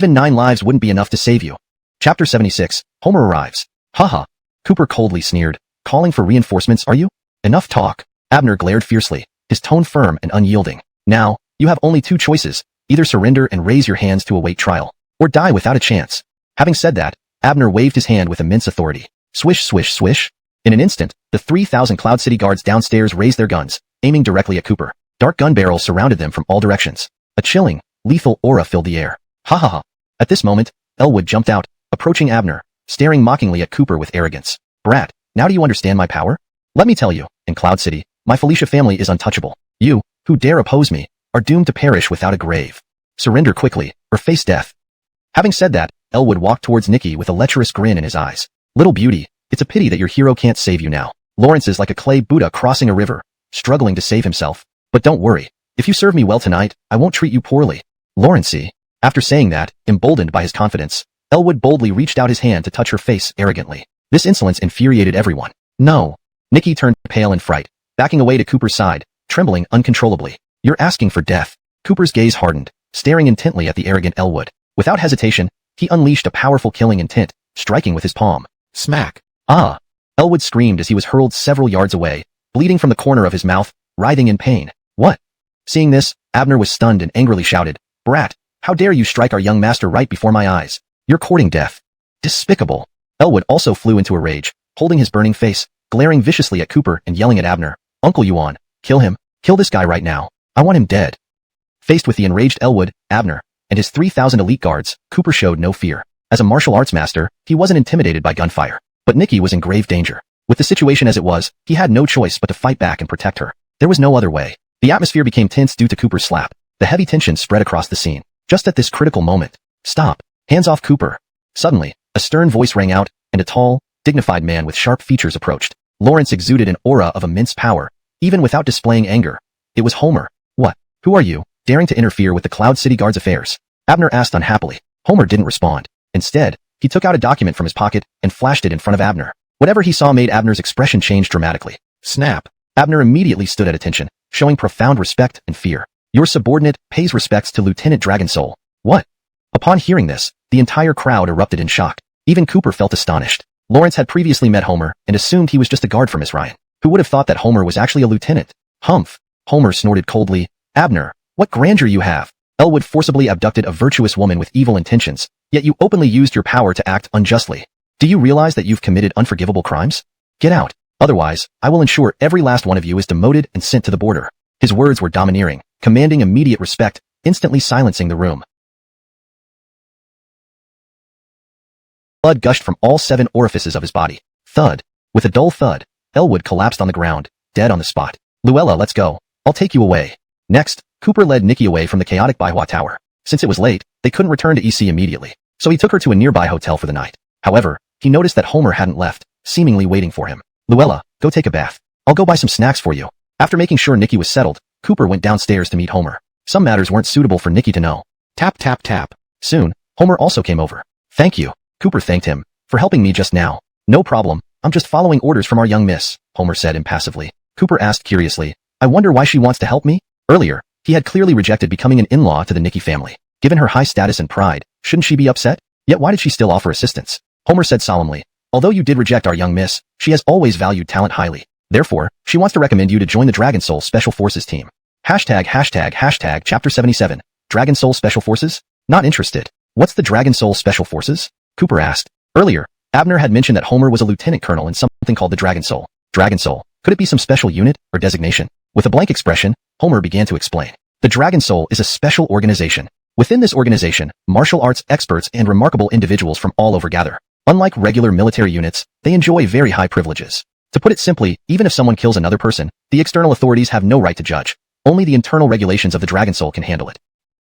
Even 9 lives wouldn't be enough to save you. Chapter 76, Homer arrives. Haha. Cooper coldly sneered, calling for reinforcements are you? Enough talk. Abner glared fiercely, his tone firm and unyielding. Now, you have only 2 choices, either surrender and raise your hands to await trial, or die without a chance. Having said that, Abner waved his hand with immense authority. Swish, swish, swish. In an instant, the 3,000 Cloud City guards downstairs raised their guns, aiming directly at Cooper. Dark gun barrels surrounded them from all directions. A chilling, lethal aura filled the air. Ha ha ha. At this moment, Elwood jumped out, approaching Abner, staring mockingly at Cooper with arrogance. Brat, now do you understand my power? Let me tell you, in Cloud City, my Felicia family is untouchable. You, who dare oppose me, are doomed to perish without a grave. Surrender quickly, or face death. Having said that, Elwood walked towards Nikki with a lecherous grin in his eyes. Little beauty, it's a pity that your hero can't save you now. Lawrence is like a clay Buddha crossing a river, struggling to save himself. But don't worry, if you serve me well tonight, I won't treat you poorly. Lawrencey. After saying that, emboldened by his confidence, Elwood boldly reached out his hand to touch her face arrogantly. This insolence infuriated everyone. No. Nikki turned pale in fright, backing away to Cooper's side, trembling uncontrollably. You're asking for death. Cooper's gaze hardened, staring intently at the arrogant Elwood. Without hesitation, he unleashed a powerful killing intent, striking with his palm. Smack. Ah! Elwood screamed as he was hurled several yards away, bleeding from the corner of his mouth, writhing in pain. What? Seeing this, Abner was stunned and angrily shouted, Brat, how dare you strike our young master right before my eyes? You're courting death. Despicable. Elwood also flew into a rage, holding his burning face, glaring viciously at Cooper and yelling at Abner, Uncle Yuan, kill him, kill this guy right now. I want him dead. Faced with the enraged Elwood, Abner, and his 3,000 elite guards, Cooper showed no fear. As a martial arts master, he wasn't intimidated by gunfire. But Nikki was in grave danger. With the situation as it was, he had no choice but to fight back and protect her. There was no other way. The atmosphere became tense due to Cooper's slap. The heavy tension spread across the scene. Just at this critical moment. Stop. Hands off Cooper. Suddenly, a stern voice rang out, and a tall, dignified man with sharp features approached. Lawrence exuded an aura of immense power, even without displaying anger. It was Homer. What? Who are you, daring to interfere with the Cloud City Guard's affairs? Abner asked unhappily. Homer didn't respond. Instead, he took out a document from his pocket and flashed it in front of Abner. Whatever he saw made Abner's expression change dramatically. Snap. Abner immediately stood at attention, showing profound respect and fear. Your subordinate pays respects to Lieutenant Dragonsoul. What? Upon hearing this, the entire crowd erupted in shock. Even Cooper felt astonished. Lawrence had previously met Homer and assumed he was just a guard for Miss Ryan. Who would have thought that Homer was actually a lieutenant? Humph. Homer snorted coldly. Abner, what grandeur you have. Elwood forcibly abducted a virtuous woman with evil intentions, yet you openly used your power to act unjustly. Do you realize that you've committed unforgivable crimes? Get out. Otherwise, I will ensure every last one of you is demoted and sent to the border. His words were domineering, commanding immediate respect, instantly silencing the room. Blood gushed from all 7 orifices of his body. Thud. With a dull thud, Elwood collapsed on the ground, dead on the spot. Luella, let's go. I'll take you away. Next, Cooper led Nikki away from the chaotic Baihua Tower. Since it was late, they couldn't return to EC immediately, so he took her to a nearby hotel for the night. However, he noticed that Homer hadn't left, seemingly waiting for him. Luella, go take a bath. I'll go buy some snacks for you. After making sure Nikki was settled, Cooper went downstairs to meet Homer. Some matters weren't suitable for Nikki to know. Tap tap tap. Soon, Homer also came over. Thank you. Cooper thanked him for helping me just now. No problem. I'm just following orders from our young miss, Homer said impassively. Cooper asked curiously, I wonder why she wants to help me? Earlier, he had clearly rejected becoming an in-law to the Nikki family. Given her high status and pride, shouldn't she be upset? Yet why did she still offer assistance? Homer said solemnly, although you did reject our young miss, she has always valued talent highly. Therefore, she wants to recommend you to join the Dragon Soul Special Forces team. ####Chapter 77. Dragon Soul Special Forces? Not interested. What's the Dragon Soul Special Forces? Cooper asked. Earlier, Abner had mentioned that Homer was a lieutenant colonel in something called the Dragon Soul. Dragon Soul. Could it be some special unit or designation? With a blank expression, Homer began to explain. The Dragon Soul is a special organization. Within this organization, martial arts experts and remarkable individuals from all over gather. Unlike regular military units, they enjoy very high privileges. To put it simply, even if someone kills another person, the external authorities have no right to judge. Only the internal regulations of the Dragon Soul can handle it.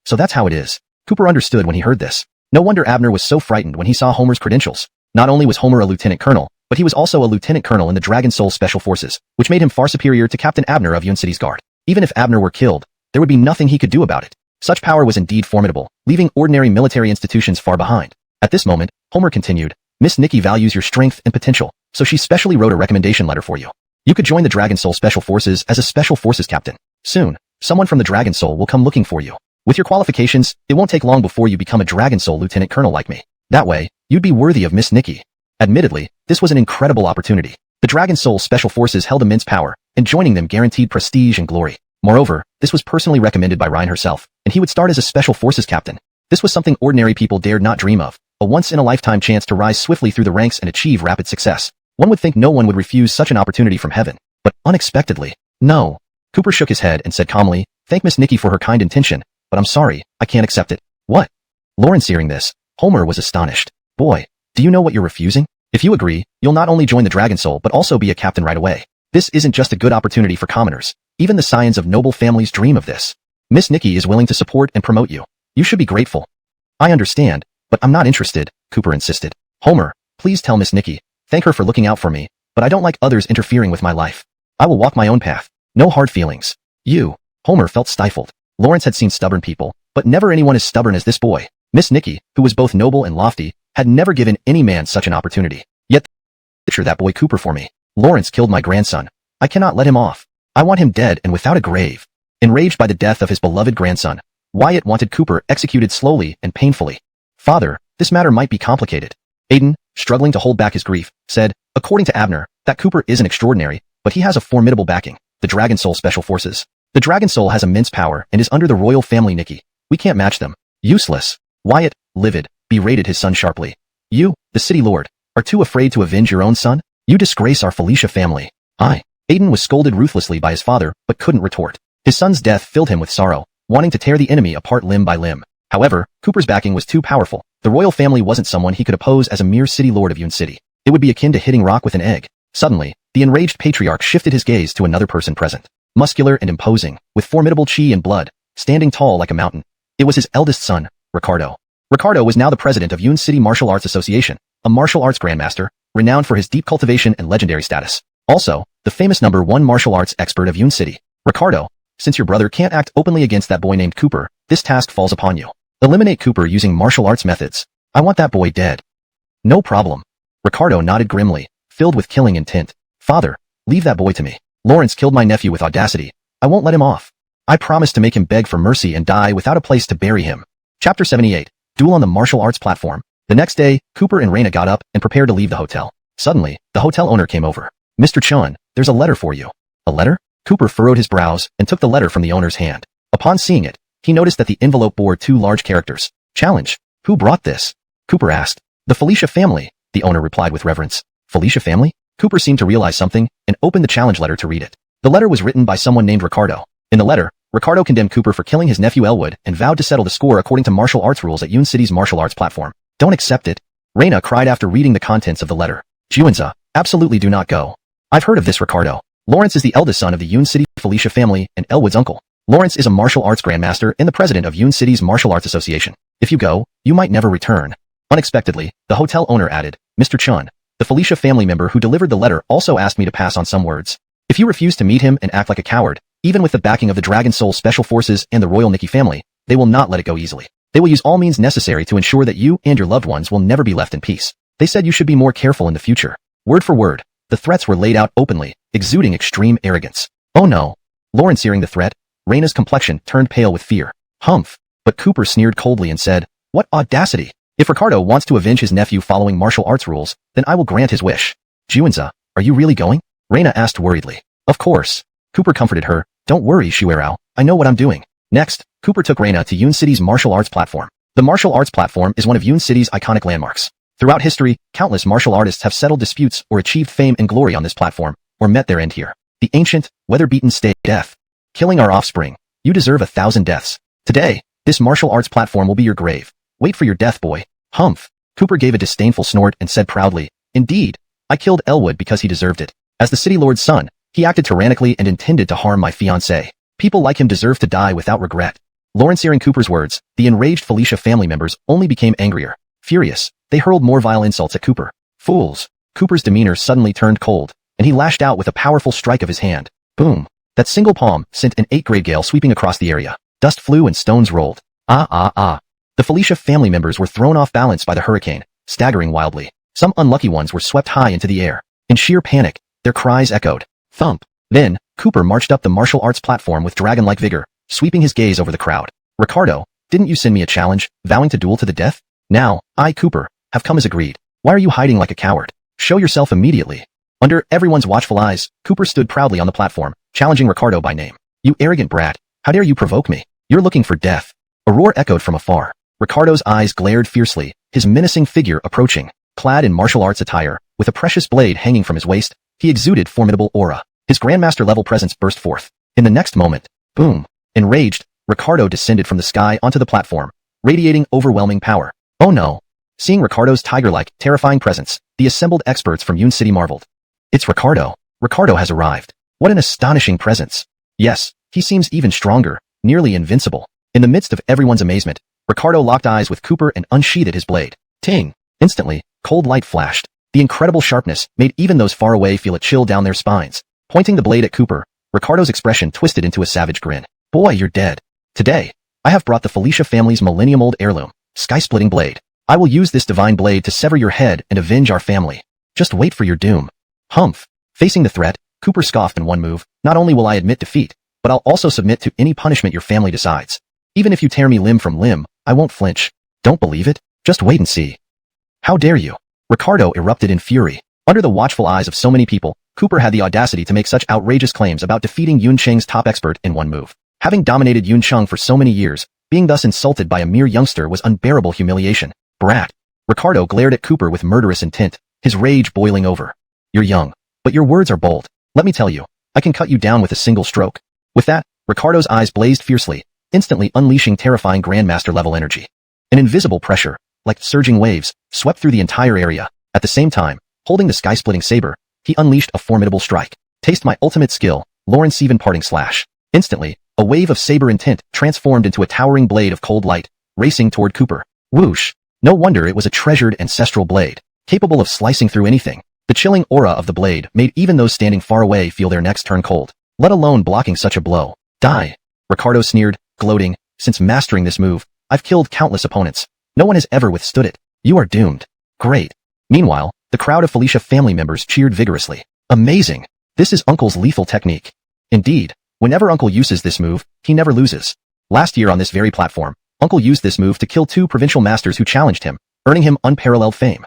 So that's how it is. Cooper understood when he heard this. No wonder Abner was so frightened when he saw Homer's credentials. Not only was Homer a lieutenant colonel, but he was also a lieutenant colonel in the Dragon Soul Special Forces, which made him far superior to Captain Abner of Yun City's guard. Even if Abner were killed, there would be nothing he could do about it. Such power was indeed formidable, leaving ordinary military institutions far behind. At this moment, Homer continued, Miss Nikki values your strength and potential, so she specially wrote a recommendation letter for you. You could join the Dragon Soul Special Forces as a Special Forces captain. Soon, someone from the Dragon Soul will come looking for you. With your qualifications, it won't take long before you become a Dragon Soul lieutenant colonel like me. That way, you'd be worthy of Miss Nikki. Admittedly, this was an incredible opportunity. The Dragon Soul Special Forces held immense power, and joining them guaranteed prestige and glory. Moreover, this was personally recommended by Ryan herself, and he would start as a Special Forces captain. This was something ordinary people dared not dream of, a once-in-a-lifetime chance to rise swiftly through the ranks and achieve rapid success. One would think no one would refuse such an opportunity from heaven, but unexpectedly, no. Cooper shook his head and said calmly, thank Miss Nikki for her kind intention, but I'm sorry, I can't accept it. What? Lawrence hearing this, Homer was astonished. Boy, do you know what you're refusing? If you agree, you'll not only join the Dragon Soul but also be a captain right away. This isn't just a good opportunity for commoners. Even the scions of noble families dream of this. Miss Nikki is willing to support and promote you. You should be grateful. I understand, but I'm not interested, Cooper insisted. Homer, please tell Miss Nikki. Thank her for looking out for me, but I don't like others interfering with my life. I will walk my own path. No hard feelings. You. Homer felt stifled. Lawrence had seen stubborn people, but never anyone as stubborn as this boy. Miss Nikki, who was both noble and lofty, had never given any man such an opportunity. Yet, picture that boy Cooper for me. Lawrence killed my grandson. I cannot let him off. I want him dead and without a grave. Enraged by the death of his beloved grandson, Wyatt wanted Cooper executed slowly and painfully. Father, this matter might be complicated. Aiden, struggling to hold back his grief, said, according to Abner, that Cooper isn't extraordinary, but he has a formidable backing, the Dragon Soul Special Forces. The Dragon Soul has immense power and is under the royal family Nikki. We can't match them. Useless. Wyatt, livid, berated his son sharply. You, the city lord, are too afraid to avenge your own son? You disgrace our Felicia family. Aiden was scolded ruthlessly by his father, but couldn't retort. His son's death filled him with sorrow, wanting to tear the enemy apart limb by limb. However, Cooper's backing was too powerful. The royal family wasn't someone he could oppose as a mere city lord of Yun City. It would be akin to hitting rock with an egg. Suddenly, the enraged patriarch shifted his gaze to another person present. Muscular and imposing, with formidable chi and blood, standing tall like a mountain. It was his eldest son, Ricardo. Ricardo was now the president of Yun City Martial Arts Association, a martial arts grandmaster, renowned for his deep cultivation and legendary status. Also, the famous #1 martial arts expert of Yun City. Ricardo, since your brother can't act openly against that boy named Cooper, this task falls upon you. Eliminate Cooper using martial arts methods. I want that boy dead. No problem. Ricardo nodded grimly, filled with killing intent. Father, leave that boy to me. Lawrence killed my nephew with audacity. I won't let him off. I promise to make him beg for mercy and die without a place to bury him. Chapter 78. Duel on the martial arts platform. The next day, Cooper and Raina got up and prepared to leave the hotel. Suddenly, the hotel owner came over. Mr. Chun, there's a letter for you. A letter? Cooper furrowed his brows and took the letter from the owner's hand. Upon seeing it, he noticed that the envelope bore 2 large characters. Challenge. Who brought this? Cooper asked. The Felicia family, the owner replied with reverence. Felicia family? Cooper seemed to realize something and opened the challenge letter to read it. The letter was written by someone named Ricardo. In the letter, Ricardo condemned Cooper for killing his nephew Elwood and vowed to settle the score according to martial arts rules at Yun City's martial arts platform. Don't accept it. Reina cried after reading the contents of the letter. Juanza, absolutely do not go. I've heard of this Ricardo. Lawrence is the eldest son of the Yun City Felicia family and Elwood's uncle. Lawrence is a martial arts grandmaster and the president of Yun City's Martial Arts Association. If you go, you might never return. Unexpectedly, the hotel owner added, Mr. Chun, the Felicia family member who delivered the letter also asked me to pass on some words. If you refuse to meet him and act like a coward, even with the backing of the Dragon Soul Special Forces and the Royal Nikki family, they will not let it go easily. They will use all means necessary to ensure that you and your loved ones will never be left in peace. They said you should be more careful in the future. Word for word, the threats were laid out openly, exuding extreme arrogance. Oh no. Lawrence hearing the threat, Reina's complexion turned pale with fear. Humph. But Cooper sneered coldly and said, what audacity! If Ricardo wants to avenge his nephew following martial arts rules, then I will grant his wish. Juanza, are you really going? Reina asked worriedly. Of course. Cooper comforted her, don't worry, Shuerao, I know what I'm doing. Next, Cooper took Reina to Yun City's martial arts platform. The martial arts platform is one of Yun City's iconic landmarks. Throughout history, countless martial artists have settled disputes or achieved fame and glory on this platform, or met their end here. The ancient, weather-beaten stay death. Killing our offspring. You deserve 1,000 deaths. Today, this martial arts platform will be your grave. Wait for your death, boy. Humph. Cooper gave a disdainful snort and said proudly, indeed, I killed Elwood because he deserved it. As the city lord's son, he acted tyrannically and intended to harm my fiancée. People like him deserve to die without regret. Lawrence hearing Cooper's words, the enraged Felicia family members only became angrier. Furious, they hurled more vile insults at Cooper. Fools. Cooper's demeanor suddenly turned cold, and he lashed out with a powerful strike of his hand. Boom. That single palm sent an 8th-grade gale sweeping across the area. Dust flew and stones rolled. The Felicia family members were thrown off balance by the hurricane, staggering wildly. Some unlucky ones were swept high into the air. In sheer panic, their cries echoed. Thump. Then, Cooper marched up the martial arts platform with dragon-like vigor, sweeping his gaze over the crowd. Ricardo, didn't you send me a challenge, vowing to duel to the death? Now, I, Cooper, have come as agreed. Why are you hiding like a coward? Show yourself immediately. Under everyone's watchful eyes, Cooper stood proudly on the platform, challenging Ricardo by name. You arrogant brat, how dare you provoke me? You're looking for death. A roar echoed from afar. Ricardo's eyes glared fiercely, his menacing figure approaching. Clad in martial arts attire, with a precious blade hanging from his waist, he exuded formidable aura. His Grandmaster-level presence burst forth. In the next moment, boom. Enraged, Ricardo descended from the sky onto the platform, radiating overwhelming power. Oh no. Seeing Ricardo's tiger-like, terrifying presence, the assembled experts from Yun City marveled. It's Ricardo. Ricardo has arrived. What an astonishing presence. Yes, he seems even stronger, nearly invincible. In the midst of everyone's amazement, Ricardo locked eyes with Cooper and unsheathed his blade. Ting! Instantly, cold light flashed. The incredible sharpness made even those far away feel a chill down their spines. Pointing the blade at Cooper, Ricardo's expression twisted into a savage grin. Boy, you're dead. Today, I have brought the Felicia family's millennium-old heirloom, sky-splitting blade. I will use this divine blade to sever your head and avenge our family. Just wait for your doom. Humph. Facing the threat, Cooper scoffed in one move. Not only will I admit defeat, but I'll also submit to any punishment your family decides. Even if you tear me limb from limb, I won't flinch. Don't believe it? Just wait and see. How dare you? Ricardo erupted in fury. Under the watchful eyes of so many people, Cooper had the audacity to make such outrageous claims about defeating Yun Cheng's top expert in one move. Having dominated Yun Cheng for so many years, being thus insulted by a mere youngster was unbearable humiliation. Brat. Ricardo glared at Cooper with murderous intent, his rage boiling over. You're young, but your words are bold. Let me tell you, I can cut you down with a single stroke. With that, Ricardo's eyes blazed fiercely, instantly unleashing terrifying Grandmaster-level energy. An invisible pressure, like surging waves, swept through the entire area. At the same time, holding the sky-splitting saber, he unleashed a formidable strike. Taste my ultimate skill, Lawrence Even parting slash. Instantly, a wave of saber intent transformed into a towering blade of cold light, racing toward Cooper. Whoosh! No wonder it was a treasured ancestral blade, capable of slicing through anything. The chilling aura of the blade made even those standing far away feel their necks turn cold, let alone blocking such a blow. Die! Ricardo sneered, gloating, since mastering this move, I've killed countless opponents. No one has ever withstood it. You are doomed. Great. Meanwhile, the crowd of Felicia family members cheered vigorously. Amazing! This is Uncle's lethal technique. Indeed, whenever Uncle uses this move, he never loses. Last year on this very platform, Uncle used this move to kill 2 provincial masters who challenged him, earning him unparalleled fame.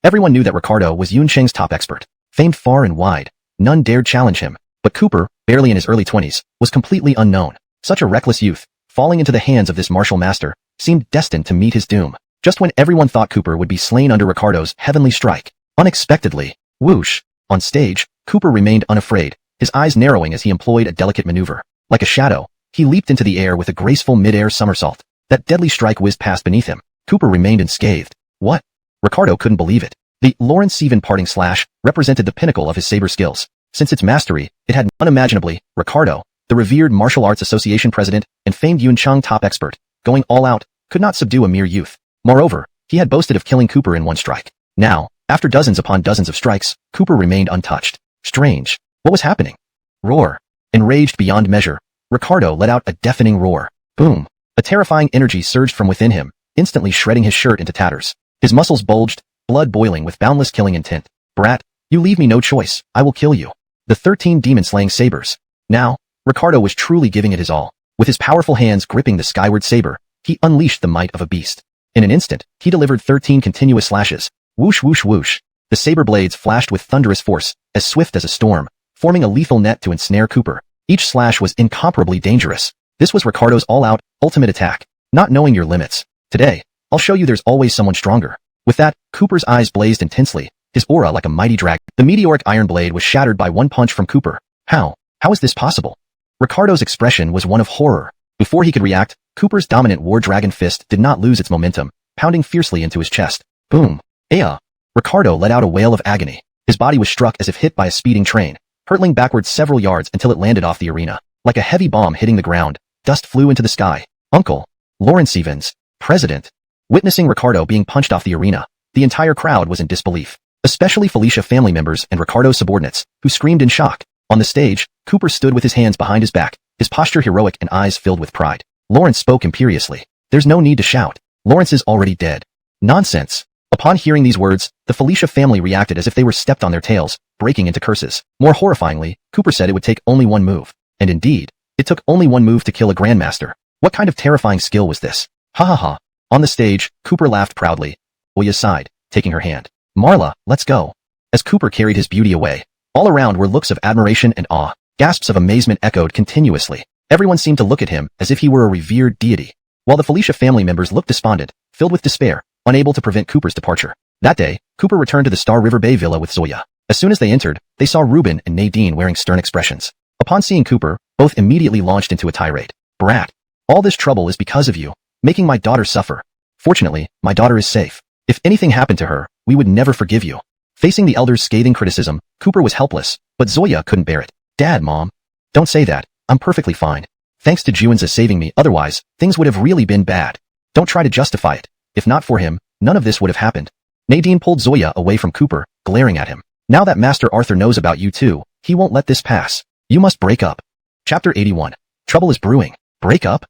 Everyone knew that Ricardo was Yun Cheng's top expert. Famed far and wide, none dared challenge him, but Cooper, barely in his early 20s, was completely unknown. Such a reckless youth, falling into the hands of this martial master, seemed destined to meet his doom. Just when everyone thought Cooper would be slain under Ricardo's heavenly strike, unexpectedly, whoosh! On stage, Cooper remained unafraid, his eyes narrowing as he employed a delicate maneuver. Like a shadow, he leaped into the air with a graceful mid-air somersault. That deadly strike whizzed past beneath him. Cooper remained unscathed. What? Ricardo couldn't believe it. The Lawrence Seven parting slash represented the pinnacle of his saber skills. Since its mastery, it had unimaginably, Ricardo, the revered Martial Arts Association president and famed Yun Chung top expert, going all out, could not subdue a mere youth. Moreover, he had boasted of killing Cooper in one strike. Now, after dozens upon dozens of strikes, Cooper remained untouched. Strange. What was happening? Roar. Enraged beyond measure, Ricardo let out a deafening roar. Boom. A terrifying energy surged from within him, instantly shredding his shirt into tatters. His muscles bulged, blood boiling with boundless killing intent. Brat, you leave me no choice, I will kill you. The 13 demon-slaying sabers. Now, Ricardo was truly giving it his all. With his powerful hands gripping the skyward saber, he unleashed the might of a beast. In an instant, he delivered 13 continuous slashes. Whoosh whoosh whoosh. The saber blades flashed with thunderous force, as swift as a storm, forming a lethal net to ensnare Cooper. Each slash was incomparably dangerous. This was Ricardo's all-out, ultimate attack. Not knowing your limits. Today, I'll show you there's always someone stronger. With that, Cooper's eyes blazed intensely, his aura like a mighty dragon. The meteoric iron blade was shattered by one punch from Cooper. How? How is this possible? Ricardo's expression was one of horror. Before he could react, Cooper's dominant war dragon fist did not lose its momentum, pounding fiercely into his chest. Boom. Aya. Ricardo let out a wail of agony. His body was struck as if hit by a speeding train, hurtling backwards several yards until it landed off the arena. Like a heavy bomb hitting the ground, dust flew into the sky. Uncle. Lawrence Evans. President. Witnessing Ricardo being punched off the arena, the entire crowd was in disbelief. Especially Felicia family members and Ricardo's subordinates, who screamed in shock. On the stage, Cooper stood with his hands behind his back, his posture heroic and eyes filled with pride. Lawrence spoke imperiously. There's no need to shout. Lawrence is already dead. Nonsense. Upon hearing these words, the Felicia family reacted as if they were stepped on their tails, breaking into curses. More horrifyingly, Cooper said it would take only one move. And indeed, it took only one move to kill a grandmaster. What kind of terrifying skill was this? Ha ha ha. On the stage, Cooper laughed proudly. Oya sighed, taking her hand. Marla, let's go. As Cooper carried his beauty away, all around were looks of admiration and awe. Gasps of amazement echoed continuously. Everyone seemed to look at him as if he were a revered deity. While the Felicia family members looked despondent, filled with despair, unable to prevent Cooper's departure. That day, Cooper returned to the Star River Bay villa with Zoya. As soon as they entered, they saw Ruben and Nadine wearing stern expressions. Upon seeing Cooper, both immediately launched into a tirade. Brat, all this trouble is because of you, making my daughter suffer. Fortunately, my daughter is safe. If anything happened to her, we would never forgive you. Facing the elders' scathing criticism, Cooper was helpless, but Zoya couldn't bear it. Dad, Mom. Don't say that. I'm perfectly fine. Thanks to Juanza saving me, otherwise, things would have really been bad. Don't try to justify it. If not for him, none of this would have happened. Nadine pulled Zoya away from Cooper, glaring at him. Now that Master Arthur knows about you too, he won't let this pass. You must break up. Chapter 81. Trouble is brewing. Break up?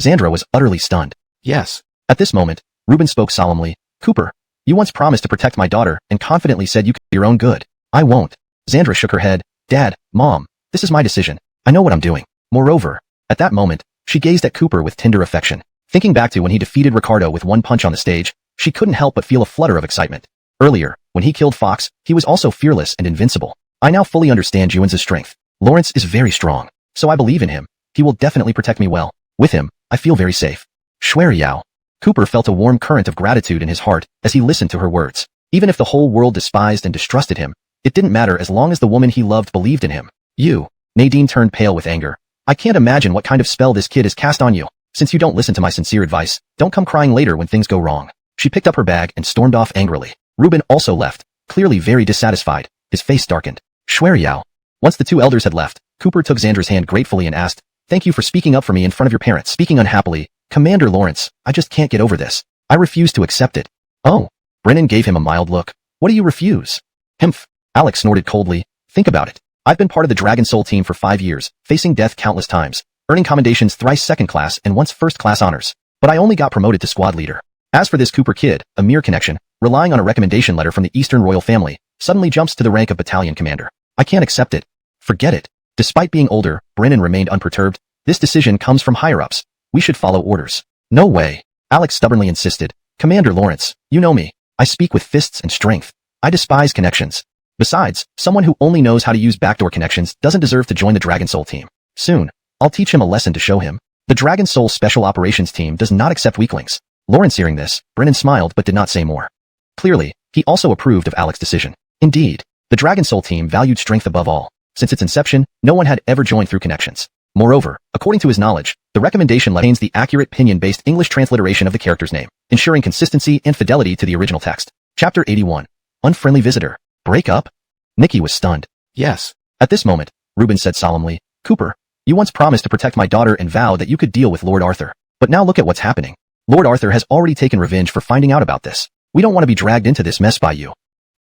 Xandra was utterly stunned. Yes. At this moment, Ruben spoke solemnly. Cooper, you once promised to protect my daughter and confidently said you could do your own good. I won't. Xandra shook her head. Dad, Mom, this is my decision. I know what I'm doing. Moreover, at that moment, she gazed at Cooper with tender affection. Thinking back to when he defeated Ricardo with one punch on the stage, she couldn't help but feel a flutter of excitement. Earlier, when he killed Fox, he was also fearless and invincible. I now fully understand Juanza's strength. Lawrence is very strong, so I believe in him. He will definitely protect me well. With him, I feel very safe. Shueriao. Cooper felt a warm current of gratitude in his heart as he listened to her words. Even if the whole world despised and distrusted him, it didn't matter as long as the woman he loved believed in him. You. Nadine turned pale with anger. I can't imagine what kind of spell this kid has cast on you. Since you don't listen to my sincere advice, don't come crying later when things go wrong. She picked up her bag and stormed off angrily. Ruben also left, clearly very dissatisfied. His face darkened. Shueriao. Once the two elders had left, Cooper took Xandra's hand gratefully and asked, Thank you for speaking up for me in front of your parents. Speaking unhappily, Commander Lawrence, I just can't get over this. I refuse to accept it. Oh. Brennan gave him a mild look. What do you refuse? Himph. Alex snorted coldly. Think about it. I've been part of the Dragon Soul team for 5 years, facing death countless times, earning commendations thrice second class and once first class honors. But I only got promoted to squad leader. As for this Cooper kid, a mere connection, relying on a recommendation letter from the Eastern Royal Family, suddenly jumps to the rank of battalion commander. I can't accept it. Forget it. Despite being older, Brennan remained unperturbed. This decision comes from higher-ups. We should follow orders. No way. Alex stubbornly insisted. Commander Lawrence, you know me. I speak with fists and strength. I despise connections. Besides, someone who only knows how to use backdoor connections doesn't deserve to join the Dragon Soul team. Soon, I'll teach him a lesson to show him. The Dragon Soul Special Operations team does not accept weaklings. Lawrence hearing this, Brennan smiled but did not say more. Clearly, he also approved of Alex's decision. Indeed, the Dragon Soul team valued strength above all. Since its inception, no one had ever joined through connections. Moreover, according to his knowledge, the recommendation letter contains the accurate pinyin-based English transliteration of the character's name, ensuring consistency and fidelity to the original text. Chapter 81. Unfriendly Visitor. Break up? Nikki was stunned. Yes. At this moment, Reuben said solemnly, Cooper, you once promised to protect my daughter and vowed that you could deal with Lord Arthur. But now look at what's happening. Lord Arthur has already taken revenge for finding out about this. We don't want to be dragged into this mess by you.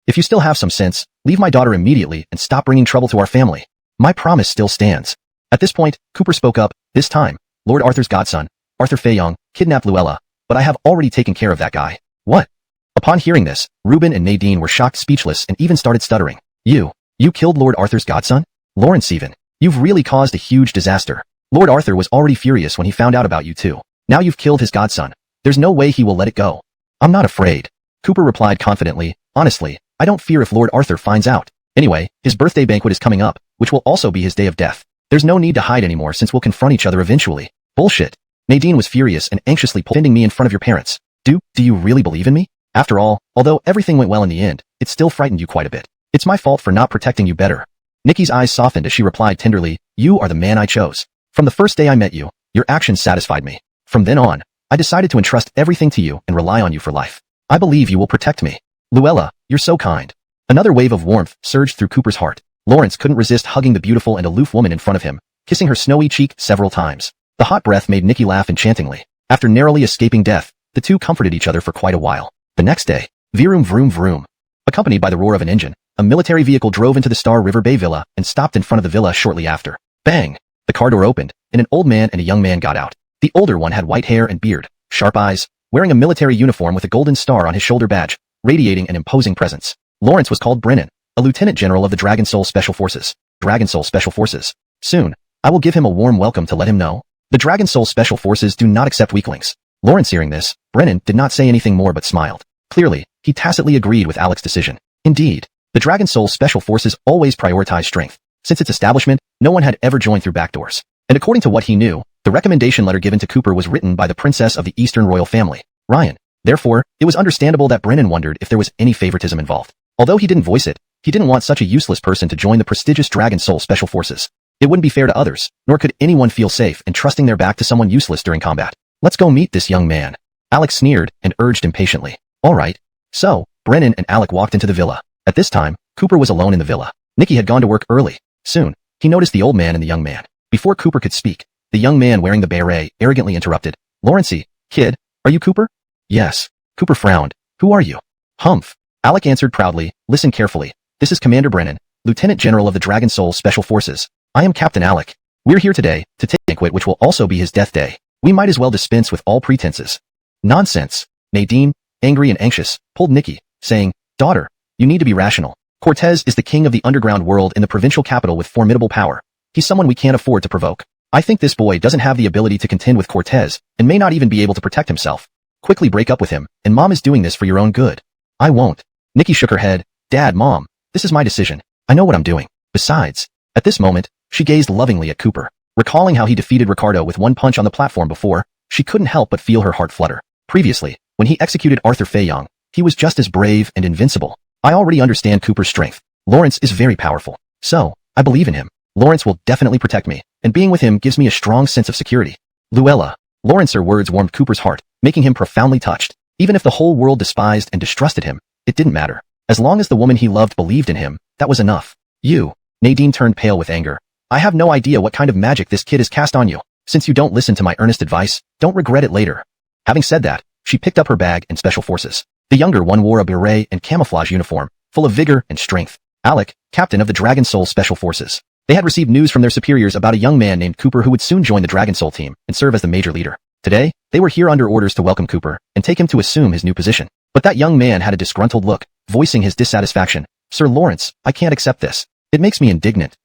If you still have some sense, leave my daughter immediately and stop bringing trouble to our family. My promise still stands. At this point, Cooper spoke up. This time, Lord Arthur's godson, Arthur Fei-yong, kidnapped Luella, but I have already taken care of that guy. What? Upon hearing this, Reuben and Nadine were shocked, speechless, and even started stuttering. You killed Lord Arthur's godson? Lawrence even. You've really caused a huge disaster. Lord Arthur was already furious when he found out about you too. Now you've killed his godson. There's no way he will let it go. I'm not afraid. Cooper replied confidently. Honestly, I don't fear if Lord Arthur finds out. Anyway, his birthday banquet is coming up, which will also be his day of death. There's no need to hide anymore since we'll confront each other eventually. Bullshit. Nadine was furious and anxiously defending me in front of your parents. Do you really believe in me? After all, although everything went well in the end, it still frightened you quite a bit. It's my fault for not protecting you better. Nikki's eyes softened as she replied tenderly, you are the man I chose. From the first day I met you, your actions satisfied me. From then on, I decided to entrust everything to you and rely on you for life. I believe you will protect me. Luella, you're so kind. Another wave of warmth surged through Cooper's heart. Lawrence couldn't resist hugging the beautiful and aloof woman in front of him, kissing her snowy cheek several times. The hot breath made Nikki laugh enchantingly. After narrowly escaping death, the two comforted each other for quite a while. The next day, vroom vroom vroom. Accompanied by the roar of an engine, a military vehicle drove into the Star River Bay Villa and stopped in front of the villa shortly after. Bang! The car door opened, and an old man and a young man got out. The older one had white hair and beard, sharp eyes, wearing a military uniform with a golden star on his shoulder badge, radiating an imposing presence. Lawrence was called Brennan, a lieutenant general of the Dragon Soul Special Forces. Dragon Soul Special Forces. Soon, I will give him a warm welcome to let him know. The Dragon Soul Special Forces do not accept weaklings. Lawrence hearing this, Brennan did not say anything more but smiled. Clearly, he tacitly agreed with Alec's decision. Indeed, the Dragon Soul Special Forces always prioritize strength. Since its establishment, no one had ever joined through backdoors. And according to what he knew, the recommendation letter given to Cooper was written by the princess of the Eastern royal family, Ryan. Therefore, it was understandable that Brennan wondered if there was any favoritism involved. Although he didn't voice it, he didn't want such a useless person to join the prestigious Dragon Soul Special Forces. It wouldn't be fair to others, nor could anyone feel safe in trusting their back to someone useless during combat. Let's go meet this young man. Alec sneered and urged impatiently. All right. So, Brennan and Alec walked into the villa. At this time, Cooper was alone in the villa. Nikki had gone to work early. Soon, he noticed the old man and the young man. Before Cooper could speak, the young man wearing the beret arrogantly interrupted. Lawrencey, kid, are you Cooper? Yes. Cooper frowned. Who are you? Humph. Alec answered proudly. Listen carefully. This is Commander Brennan, Lieutenant General of the Dragon Soul Special Forces. I am Captain Alec. We're here today to take a banquet which will also be his death day. We might as well dispense with all pretenses. Nonsense. Nadine, angry and anxious, pulled Nikki, saying, Daughter, you need to be rational. Cortez is the king of the underground world in the provincial capital with formidable power. He's someone we can't afford to provoke. I think this boy doesn't have the ability to contend with Cortez, and may not even be able to protect himself. Quickly break up with him, and Mom is doing this for your own good. I won't. Nikki shook her head. Dad, Mom, this is my decision. I know what I'm doing. Besides, at this moment, she gazed lovingly at Cooper. Recalling how he defeated Ricardo with one punch on the platform before, she couldn't help but feel her heart flutter. Previously, when he executed Arthur Fei-yong, he was just as brave and invincible. I already understand Cooper's strength. Lawrence is very powerful. So, I believe in him. Lawrence will definitely protect me, and being with him gives me a strong sense of security. Luella. Lawrence's words warmed Cooper's heart, making him profoundly touched. Even if the whole world despised and distrusted him, it didn't matter. As long as the woman he loved believed in him, that was enough. You. Nadine turned pale with anger. I have no idea what kind of magic this kid has cast on you. Since you don't listen to my earnest advice, don't regret it later. Having said that, she picked up her bag and special forces. The younger one wore a beret and camouflage uniform, full of vigor and strength. Alec, captain of the Dragon Soul Special Forces. They had received news from their superiors about a young man named Cooper who would soon join the Dragon Soul team and serve as the major leader. Today, they were here under orders to welcome Cooper and take him to assume his new position. But that young man had a disgruntled look, voicing his dissatisfaction. Sir Lawrence, I can't accept this. It makes me indignant.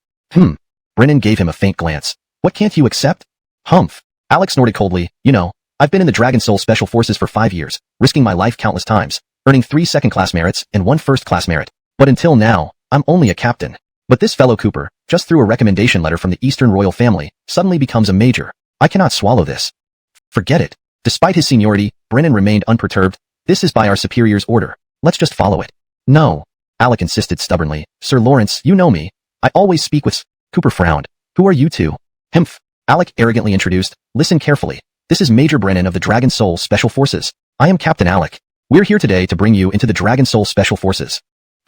Brennan gave him a faint glance. What can't you accept? Humph. Alex snorted coldly. You know, I've been in the Dragon Soul Special Forces for 5 years, risking my life countless times, earning 3 second-class merits and 1 first-class merit. But until now, I'm only a captain. But this fellow Cooper, just through a recommendation letter from the Eastern royal family, suddenly becomes a major. I cannot swallow this. Forget it. Despite his seniority, Brennan remained unperturbed. This is by our superior's order. Let's just follow it. No. Alec insisted stubbornly. Sir Lawrence, you know me. I always speak with... Cooper frowned. Who are you two? Humph. Alec arrogantly introduced. Listen carefully. This is Major Brennan of the Dragon Soul Special Forces. I am Captain Alec. We're here today to bring you into the Dragon Soul Special Forces.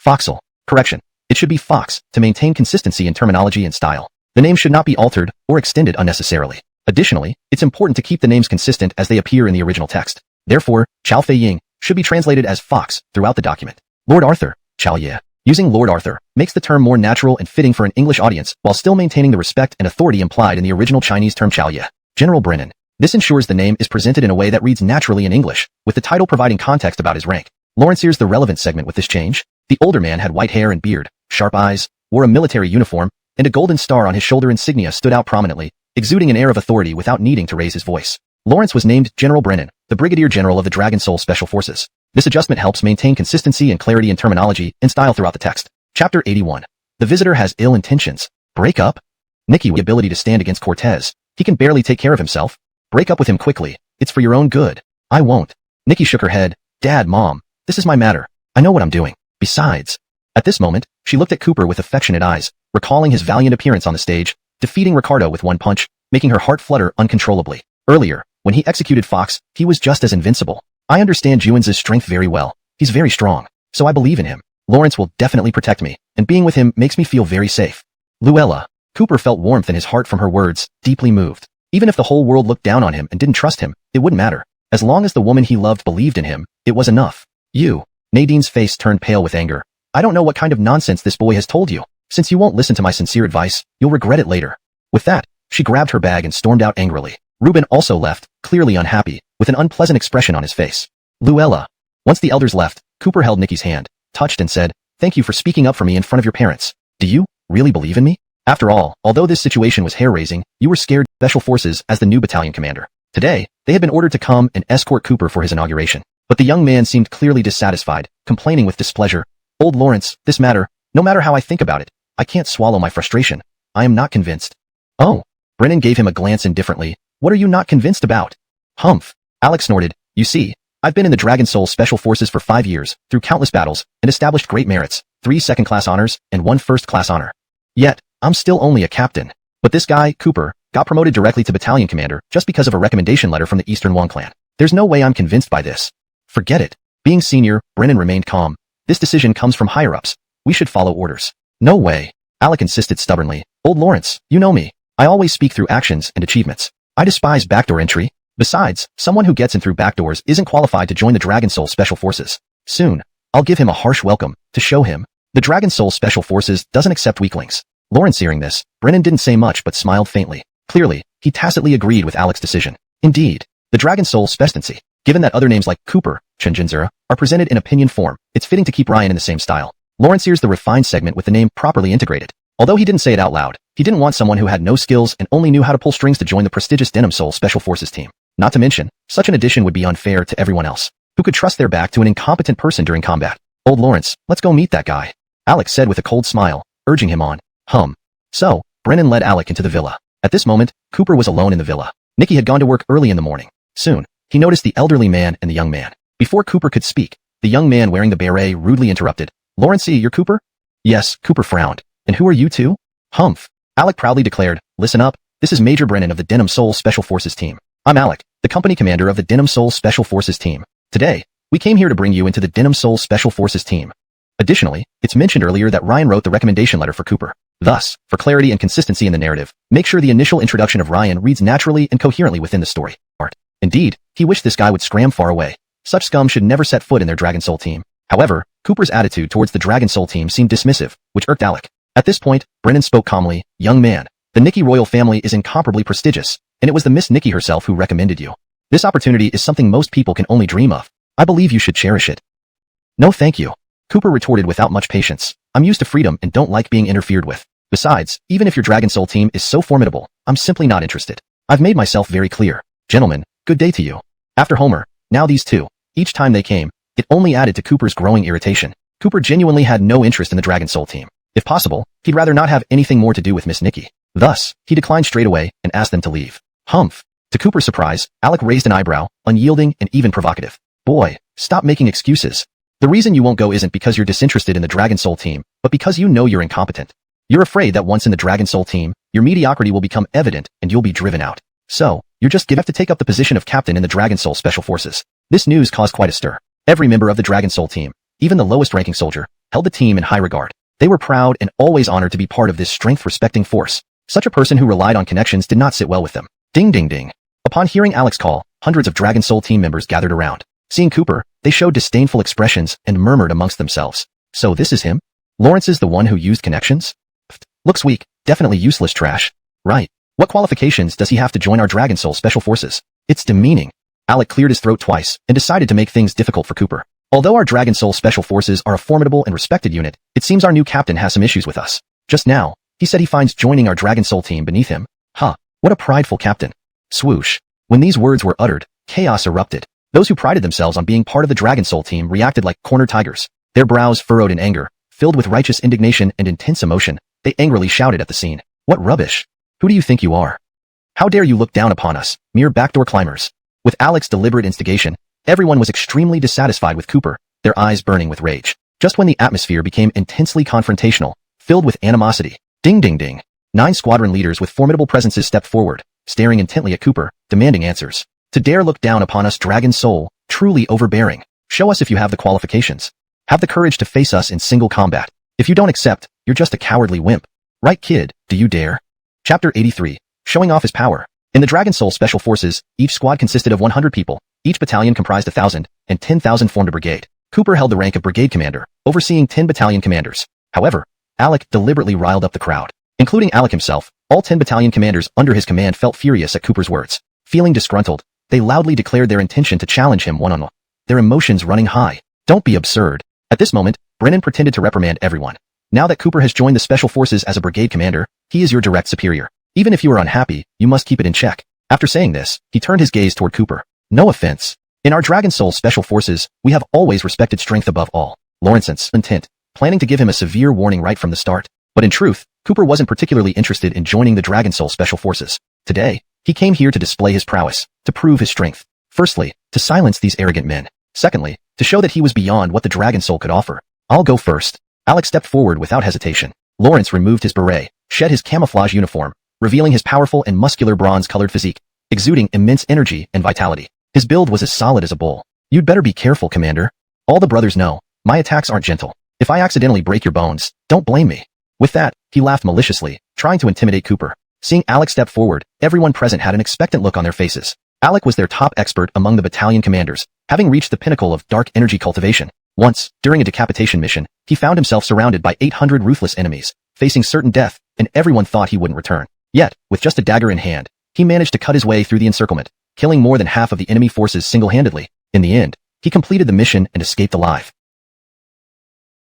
Foxel. Correction. It should be Fox, to maintain consistency in terminology and style. The name should not be altered or extended unnecessarily. Additionally, it's important to keep the names consistent as they appear in the original text. Therefore, Chao Fei Ying should be translated as Fox throughout the document. Lord Arthur, Chao Ye. Using Lord Arthur makes the term more natural and fitting for an English audience while still maintaining the respect and authority implied in the original Chinese term Chao Ye. General Brennan. This ensures the name is presented in a way that reads naturally in English, with the title providing context about his rank. Lawrence. Here's the relevant segment with this change. The older man had white hair and beard, sharp eyes, wore a military uniform, and a golden star on his shoulder insignia stood out prominently, exuding an air of authority without needing to raise his voice. Lawrence was named General Brennan, the Brigadier General of the Dragon Soul Special Forces. This adjustment helps maintain consistency and clarity in terminology and style throughout the text. Chapter 81. The visitor has ill intentions. Break up? Nikki with the ability to stand against Cortez. He can barely take care of himself. Break up with him quickly. It's for your own good. I won't. Nikki shook her head. Dad, Mom, this is my matter. I know what I'm doing. Besides. At this moment, she looked at Cooper with affectionate eyes, recalling his valiant appearance on the stage, defeating Ricardo with one punch, making her heart flutter uncontrollably. Earlier, when he executed Fox, he was just as invincible. I understand Juan's strength very well. He's very strong, so I believe in him. Lawrence will definitely protect me, and being with him makes me feel very safe. Luella. Cooper felt warmth in his heart from her words, deeply moved. Even if the whole world looked down on him and didn't trust him, it wouldn't matter. As long as the woman he loved believed in him, it was enough. You. Nadine's face turned pale with anger. I don't know what kind of nonsense this boy has told you. Since you won't listen to my sincere advice, you'll regret it later. With that, she grabbed her bag and stormed out angrily. Reuben also left, clearly unhappy, with an unpleasant expression on his face. Luella. Once the elders left, Cooper held Nikki's hand, touched and said, "Thank you for speaking up for me in front of your parents. Do you really believe in me? After all, although this situation was hair-raising, you were scared Special Forces as the new battalion commander." Today, they had been ordered to come and escort Cooper for his inauguration. But the young man seemed clearly dissatisfied, complaining with displeasure. Old Lawrence, this matter, no matter how I think about it, I can't swallow my frustration. I am not convinced. Oh. Brennan gave him a glance indifferently. What are you not convinced about? Humph. Alex snorted. You see, I've been in the Dragon Soul Special Forces for 5 years, through countless battles, and established great merits, 3 second-class honors, and 1 first-class honor. Yet, I'm still only a captain. But this guy, Cooper, got promoted directly to battalion commander just because of a recommendation letter from the Eastern Wang clan. There's no way I'm convinced by this. Forget it. Being senior, Brennan remained calm. This decision comes from higher-ups. We should follow orders. No way. Alec insisted stubbornly. Old Lawrence, you know me. I always speak through actions and achievements. I despise backdoor entry. Besides, someone who gets in through backdoors isn't qualified to join the Dragon Soul Special Forces. Soon, I'll give him a harsh welcome, to show him. The Dragon Soul Special Forces doesn't accept weaklings. Lawrence hearing this, Brennan didn't say much but smiled faintly. Clearly, he tacitly agreed with Alec's decision. Indeed, the Dragon Soul Specialty. Given that other names like Cooper, Chenjinzura, are presented in opinion form, it's fitting to keep Ryan in the same style. Lawrence hears the refined segment with the name properly integrated. Although he didn't say it out loud, he didn't want someone who had no skills and only knew how to pull strings to join the prestigious Denim Soul Special Forces team. Not to mention, such an addition would be unfair to everyone else, who could trust their back to an incompetent person during combat. Old Lawrence, let's go meet that guy. Alex said with a cold smile, urging him on. So, Brennan led Alec into the villa. At this moment, Cooper was alone in the villa. Nikki had gone to work early in the morning. Soon, he noticed the elderly man and the young man. Before Cooper could speak, the young man wearing the beret rudely interrupted. Lawrence, you're Cooper? Yes, Cooper frowned. And who are you two? Humph. Alec proudly declared, listen up, this is Major Brennan of the Denim Soul Special Forces team. I'm Alec, the company commander of the Denim Soul Special Forces team. Today, we came here to bring you into the Denim Soul Special Forces team. Additionally, it's mentioned earlier that Ryan wrote the recommendation letter for Cooper. Thus, for clarity and consistency in the narrative, make sure the initial introduction of Ryan reads naturally and coherently within the story. Indeed, he wished this guy would scram far away. Such scum should never set foot in their Dragon Soul team. However, Cooper's attitude towards the Dragon Soul team seemed dismissive, which irked Alec. At this point, Brennan spoke calmly, young man, the Nikki royal family is incomparably prestigious, and it was the Miss Nikki herself who recommended you. This opportunity is something most people can only dream of. I believe you should cherish it. No thank you. Cooper retorted without much patience. I'm used to freedom and don't like being interfered with. Besides, even if your Dragon Soul team is so formidable, I'm simply not interested. I've made myself very clear. Gentlemen, good day to you. After Homer, now these two. Each time they came, it only added to Cooper's growing irritation. Cooper genuinely had no interest in the Dragon Soul team. If possible, he'd rather not have anything more to do with Miss Nikki. Thus, he declined straight away and asked them to leave. Humph. To Cooper's surprise, Alec raised an eyebrow, unyielding and even provocative. Boy, stop making excuses. The reason you won't go isn't because you're disinterested in the Dragon Soul team, but because you know you're incompetent. You're afraid that once in the Dragon Soul team, your mediocrity will become evident and you'll be driven out. So, you're just gonna have to take up the position of captain in the Dragon Soul Special Forces. This news caused quite a stir. Every member of the Dragon Soul team, even the lowest-ranking soldier, held the team in high regard. They were proud and always honored to be part of this strength-respecting force. Such a person who relied on connections did not sit well with them. Ding ding ding. Upon hearing Alec's call, hundreds of Dragon Soul team members gathered around. Seeing Cooper, they showed disdainful expressions and murmured amongst themselves. So this is him? Lawrence is the one who used connections? Pfft, looks weak, definitely useless trash. Right. What qualifications does he have to join our Dragon Soul Special Forces? It's demeaning. Alec cleared his throat twice and decided to make things difficult for Cooper. Although our Dragon Soul Special Forces are a formidable and respected unit, it seems our new captain has some issues with us. Just now, he said he finds joining our Dragon Soul team beneath him. Huh, what a prideful captain. Swoosh. When these words were uttered, chaos erupted. Those who prided themselves on being part of the Dragon Soul team reacted like cornered tigers. Their brows furrowed in anger, filled with righteous indignation and intense emotion. They angrily shouted at the scene. What rubbish! Who do you think you are? How dare you look down upon us, mere backdoor climbers? With Alec's deliberate instigation, everyone was extremely dissatisfied with Cooper, their eyes burning with rage. Just when the atmosphere became intensely confrontational, filled with animosity. Ding ding ding. 9 squadron leaders with formidable presences stepped forward, staring intently at Cooper, demanding answers. To dare look down upon us, Dragon Soul, truly overbearing. Show us if you have the qualifications. Have the courage to face us in single combat. If you don't accept, you're just a cowardly wimp. Right, kid, do you dare? Chapter 83. Showing off his power. In the Dragon Soul Special Forces, each squad consisted of 100 people. Each battalion comprised 1,000, and 10,000 formed a brigade. Cooper held the rank of brigade commander, overseeing 10 battalion commanders. However, Alec deliberately riled up the crowd. Including Alec himself, all 10 battalion commanders under his command felt furious at Cooper's words. Feeling disgruntled, they loudly declared their intention to challenge him one-on-one, their emotions running high. Don't be absurd. At this moment, Brennan pretended to reprimand everyone. Now that Cooper has joined the Special Forces as a brigade commander, he is your direct superior. Even if you are unhappy, you must keep it in check. After saying this, he turned his gaze toward Cooper. No offense. In our Dragon Soul Special Forces, we have always respected strength above all. Lawrence's intent, planning to give him a severe warning right from the start. But in truth, Cooper wasn't particularly interested in joining the Dragon Soul Special Forces. Today, he came here to display his prowess, to prove his strength. Firstly, to silence these arrogant men. Secondly, to show that he was beyond what the Dragon Soul could offer. I'll go first. Alec stepped forward without hesitation. Lawrence removed his beret, shed his camouflage uniform, revealing his powerful and muscular bronze-colored physique, exuding immense energy and vitality. His build was as solid as a bull. You'd better be careful, Commander. All the brothers know, my attacks aren't gentle. If I accidentally break your bones, don't blame me. With that, he laughed maliciously, trying to intimidate Cooper. Seeing Alec step forward, everyone present had an expectant look on their faces. Alec was their top expert among the battalion commanders, having reached the pinnacle of dark energy cultivation. Once, during a decapitation mission, he found himself surrounded by 800 ruthless enemies, facing certain death, and everyone thought he wouldn't return. Yet, with just a dagger in hand, he managed to cut his way through the encirclement, killing more than half of the enemy forces single-handedly. In the end, he completed the mission and escaped alive.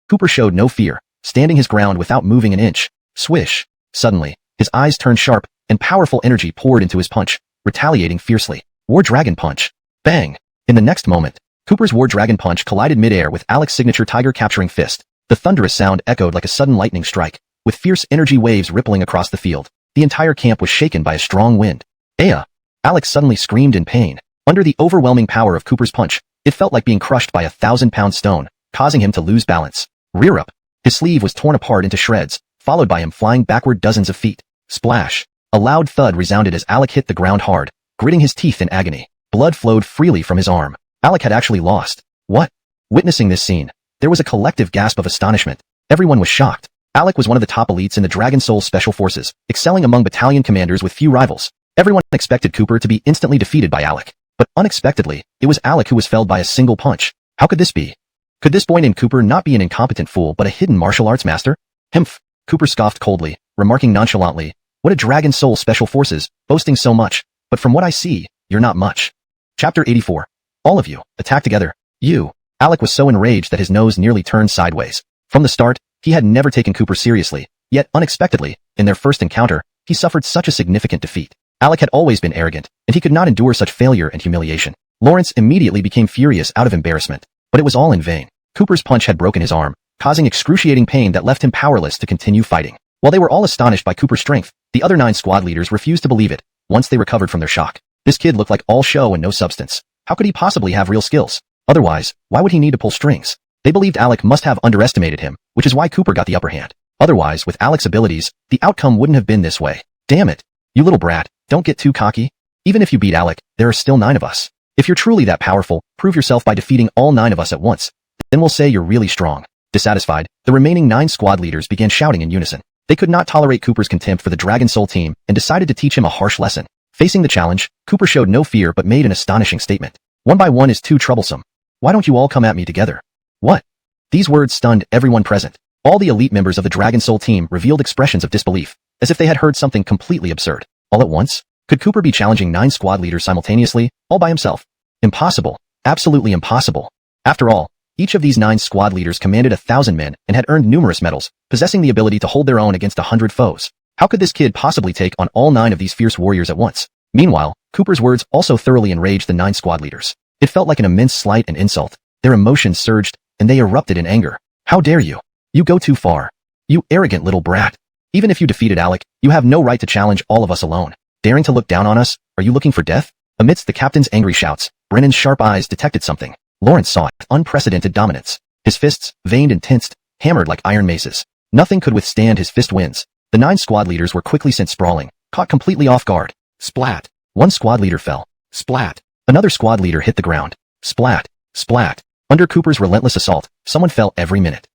Cooper showed no fear, standing his ground without moving an inch. Swish! Suddenly, his eyes turned sharp, and powerful energy poured into his punch, retaliating fiercely. War Dragon Punch. Bang! In the next moment, Cooper's War Dragon Punch collided mid-air with Alec's signature tiger-capturing fist. The thunderous sound echoed like a sudden lightning strike, with fierce energy waves rippling across the field. The entire camp was shaken by a strong wind. Aya! Alec suddenly screamed in pain. Under the overwhelming power of Cooper's punch, it felt like being crushed by a 1,000-pound stone, causing him to lose balance. Rear up. His sleeve was torn apart into shreds, followed by him flying backward dozens of feet. Splash! A loud thud resounded as Alec hit the ground hard, gritting his teeth in agony. Blood flowed freely from his arm. Alec had actually lost. What? Witnessing this scene, there was a collective gasp of astonishment. Everyone was shocked. Alec was one of the top elites in the Dragon Soul Special Forces, excelling among battalion commanders with few rivals. Everyone expected Cooper to be instantly defeated by Alec. But unexpectedly, it was Alec who was felled by a single punch. How could this be? Could this boy named Cooper not be an incompetent fool but a hidden martial arts master? Humph! Cooper scoffed coldly, remarking nonchalantly, what a Dragon Soul Special Forces, boasting so much, but from what I see, you're not much. Chapter 84. All of you, attack together. You. Alec was so enraged that his nose nearly turned sideways. From the start, he had never taken Cooper seriously, yet unexpectedly, in their first encounter, he suffered such a significant defeat. Alec had always been arrogant, and he could not endure such failure and humiliation. Lawrence immediately became furious out of embarrassment, but it was all in vain. Cooper's punch had broken his arm, causing excruciating pain that left him powerless to continue fighting. While they were all astonished by Cooper's strength, the other 9 squad leaders refused to believe it, once they recovered from their shock. This kid looked like all show and no substance. How could he possibly have real skills? Otherwise, why would he need to pull strings? They believed Alec must have underestimated him, which is why Cooper got the upper hand. Otherwise, with Alec's abilities, the outcome wouldn't have been this way. Damn it! You little brat, don't get too cocky. Even if you beat Alec, there are still 9 of us. If you're truly that powerful, prove yourself by defeating all 9 of us at once. Then we'll say you're really strong. Dissatisfied, the remaining 9 squad leaders began shouting in unison. They could not tolerate Cooper's contempt for the Dragon Soul team and decided to teach him a harsh lesson. Facing the challenge, Cooper showed no fear but made an astonishing statement. 1 by 1 is too troublesome. Why don't you all come at me together? What? These words stunned everyone present. All the elite members of the Dragon Soul team revealed expressions of disbelief, as if they had heard something completely absurd. All at once? Could Cooper be challenging 9 squad leaders simultaneously, all by himself? Impossible. Absolutely impossible. After all, each of these 9 squad leaders commanded 1,000 men and had earned numerous medals, possessing the ability to hold their own against 100 foes. How could this kid possibly take on all 9 of these fierce warriors at once? Meanwhile, Cooper's words also thoroughly enraged the 9 squad leaders. It felt like an immense slight and insult. Their emotions surged, and they erupted in anger. How dare you? You go too far. You arrogant little brat. Even if you defeated Alec, you have no right to challenge all of us alone. Daring to look down on us? Are you looking for death? Amidst the captain's angry shouts, Brennan's sharp eyes detected something. Lawrence saw it. Unprecedented dominance. His fists, veined and tensed, hammered like iron maces. Nothing could withstand his fist winds. The 9 squad leaders were quickly sent sprawling, caught completely off guard. Splat. One squad leader fell. Splat. Another squad leader hit the ground. Splat. Splat. Under Cooper's relentless assault, someone fell every minute.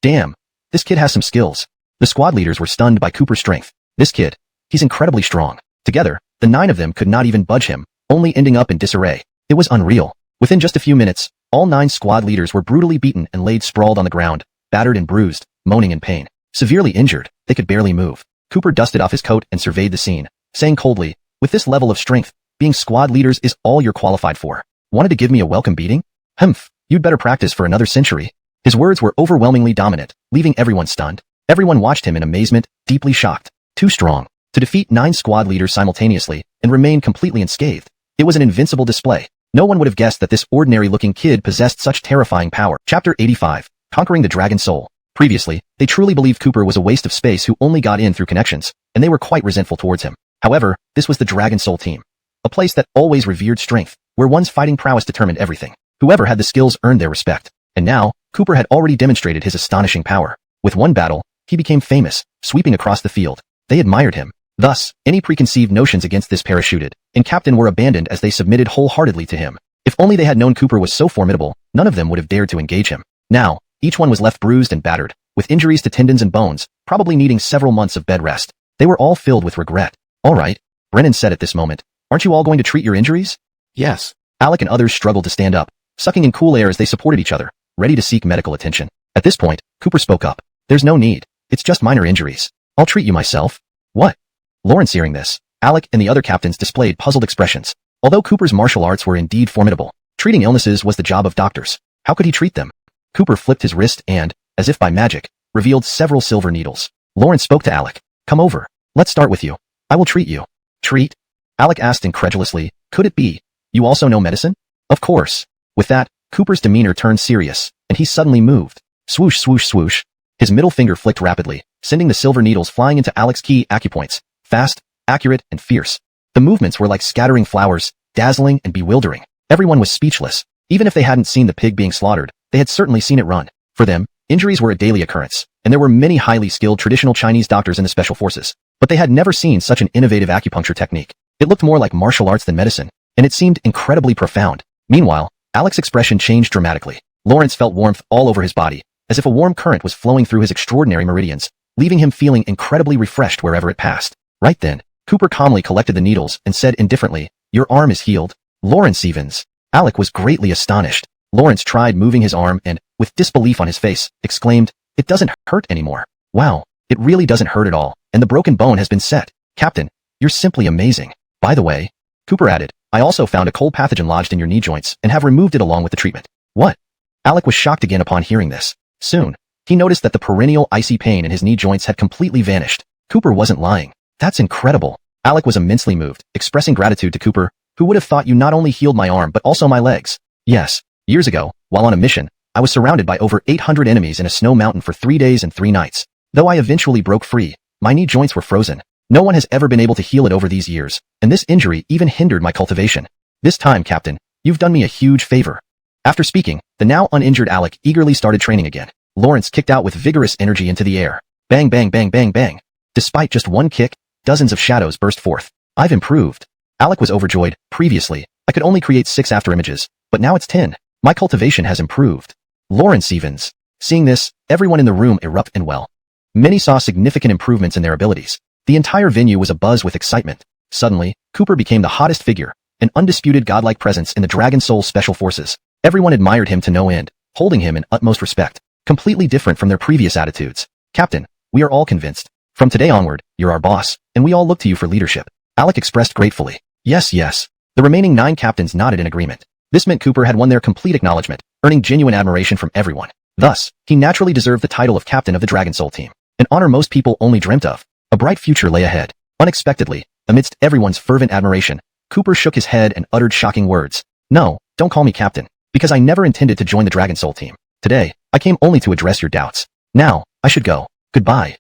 Damn. This kid has some skills. The squad leaders were stunned by Cooper's strength. This kid. He's incredibly strong. Together, the 9 of them could not even budge him, only ending up in disarray. It was unreal. Within just a few minutes, all 9 squad leaders were brutally beaten and laid sprawled on the ground, battered and bruised, moaning in pain. Severely injured, they could barely move. Cooper dusted off his coat and surveyed the scene, saying coldly, with this level of strength, being squad leaders is all you're qualified for. Wanted to give me a welcome beating? Humph, you'd better practice for another century. His words were overwhelmingly dominant, leaving everyone stunned. Everyone watched him in amazement, deeply shocked. Too strong. To defeat 9 squad leaders simultaneously and remain completely unscathed. It was an invincible display. No one would have guessed that this ordinary-looking kid possessed such terrifying power. Chapter 85. Conquering the Dragon Soul. Previously, they truly believed Cooper was a waste of space who only got in through connections, and they were quite resentful towards him. However, this was the Dragon Soul team. A place that always revered strength, where one's fighting prowess determined everything. Whoever had the skills earned their respect. And now, Cooper had already demonstrated his astonishing power. With one battle, he became famous, sweeping across the field. They admired him. Thus, any preconceived notions against this parachuted and captain were abandoned as they submitted wholeheartedly to him. If only they had known Cooper was so formidable, none of them would have dared to engage him. Now, each one was left bruised and battered, with injuries to tendons and bones, probably needing several months of bed rest. They were all filled with regret. All right, Brennan said at this moment. Aren't you all going to treat your injuries? Yes. Alec and others struggled to stand up, sucking in cool air as they supported each other, ready to seek medical attention. At this point, Cooper spoke up. There's no need. It's just minor injuries. I'll treat you myself. What? Lawrence hearing this, Alec and the other captains displayed puzzled expressions. Although Cooper's martial arts were indeed formidable, treating illnesses was the job of doctors. How could he treat them? Cooper flipped his wrist and, as if by magic, revealed several silver needles. Lawrence spoke to Alec. Come over. Let's start with you. I will treat you. Treat? Alec asked incredulously. Could it be? You also know medicine? Of course. With that, Cooper's demeanor turned serious, and he suddenly moved. Swoosh, swoosh, swoosh. His middle finger flicked rapidly, sending the silver needles flying into Alec's key acupoints. Fast, accurate, and fierce. The movements were like scattering flowers, dazzling and bewildering. Everyone was speechless. Even if they hadn't seen the pig being slaughtered, they had certainly seen it run. For them, injuries were a daily occurrence, and there were many highly skilled traditional Chinese doctors in the special forces. But they had never seen such an innovative acupuncture technique. It looked more like martial arts than medicine, and it seemed incredibly profound. Meanwhile, Alec's expression changed dramatically. Lawrence felt warmth all over his body, as if a warm current was flowing through his extraordinary meridians, leaving him feeling incredibly refreshed wherever it passed. Right then, Cooper calmly collected the needles and said indifferently, Your arm is healed. Lawrence Evans. Alec was greatly astonished. Lawrence tried moving his arm and, with disbelief on his face, exclaimed, It doesn't hurt anymore. Wow, it really doesn't hurt at all, and the broken bone has been set. Captain, you're simply amazing. By the way, Cooper added, I also found a cold pathogen lodged in your knee joints and have removed it along with the treatment. What? Alec was shocked again upon hearing this. Soon, he noticed that the perennial icy pain in his knee joints had completely vanished. Cooper wasn't lying. That's incredible. Alec was immensely moved, expressing gratitude to Cooper, who would have thought you not only healed my arm but also my legs. Yes, years ago, while on a mission, I was surrounded by over 800 enemies in a snow mountain for 3 days and 3 nights. Though I eventually broke free, my knee joints were frozen. No one has ever been able to heal it over these years, and this injury even hindered my cultivation. This time, Captain, you've done me a huge favor. After speaking, the now uninjured Alec eagerly started training again. Lawrence kicked out with vigorous energy into the air. Bang, bang, bang, bang, bang. Despite just one kick, dozens of shadows burst forth. I've improved. Alec was overjoyed. Previously, I could only create 6 afterimages, but now it's 10. My cultivation has improved. Lawrence Evans. Seeing this, everyone in the room erupted and well. Many saw significant improvements in their abilities. The entire venue was abuzz with excitement. Suddenly, Cooper became the hottest figure, an undisputed godlike presence in the Dragon Soul Special Forces. Everyone admired him to no end, holding him in utmost respect, completely different from their previous attitudes. Captain, we are all convinced. From today onward, you're our boss, and we all look to you for leadership. Alec expressed gratefully. Yes, yes. The remaining 9 captains nodded in agreement. This meant Cooper had won their complete acknowledgement, earning genuine admiration from everyone. Thus, he naturally deserved the title of captain of the Dragon Soul team, an honor most people only dreamt of. A bright future lay ahead. Unexpectedly, amidst everyone's fervent admiration, Cooper shook his head and uttered shocking words. No, don't call me captain, because I never intended to join the Dragon Soul team. Today, I came only to address your doubts. Now, I should go. Goodbye.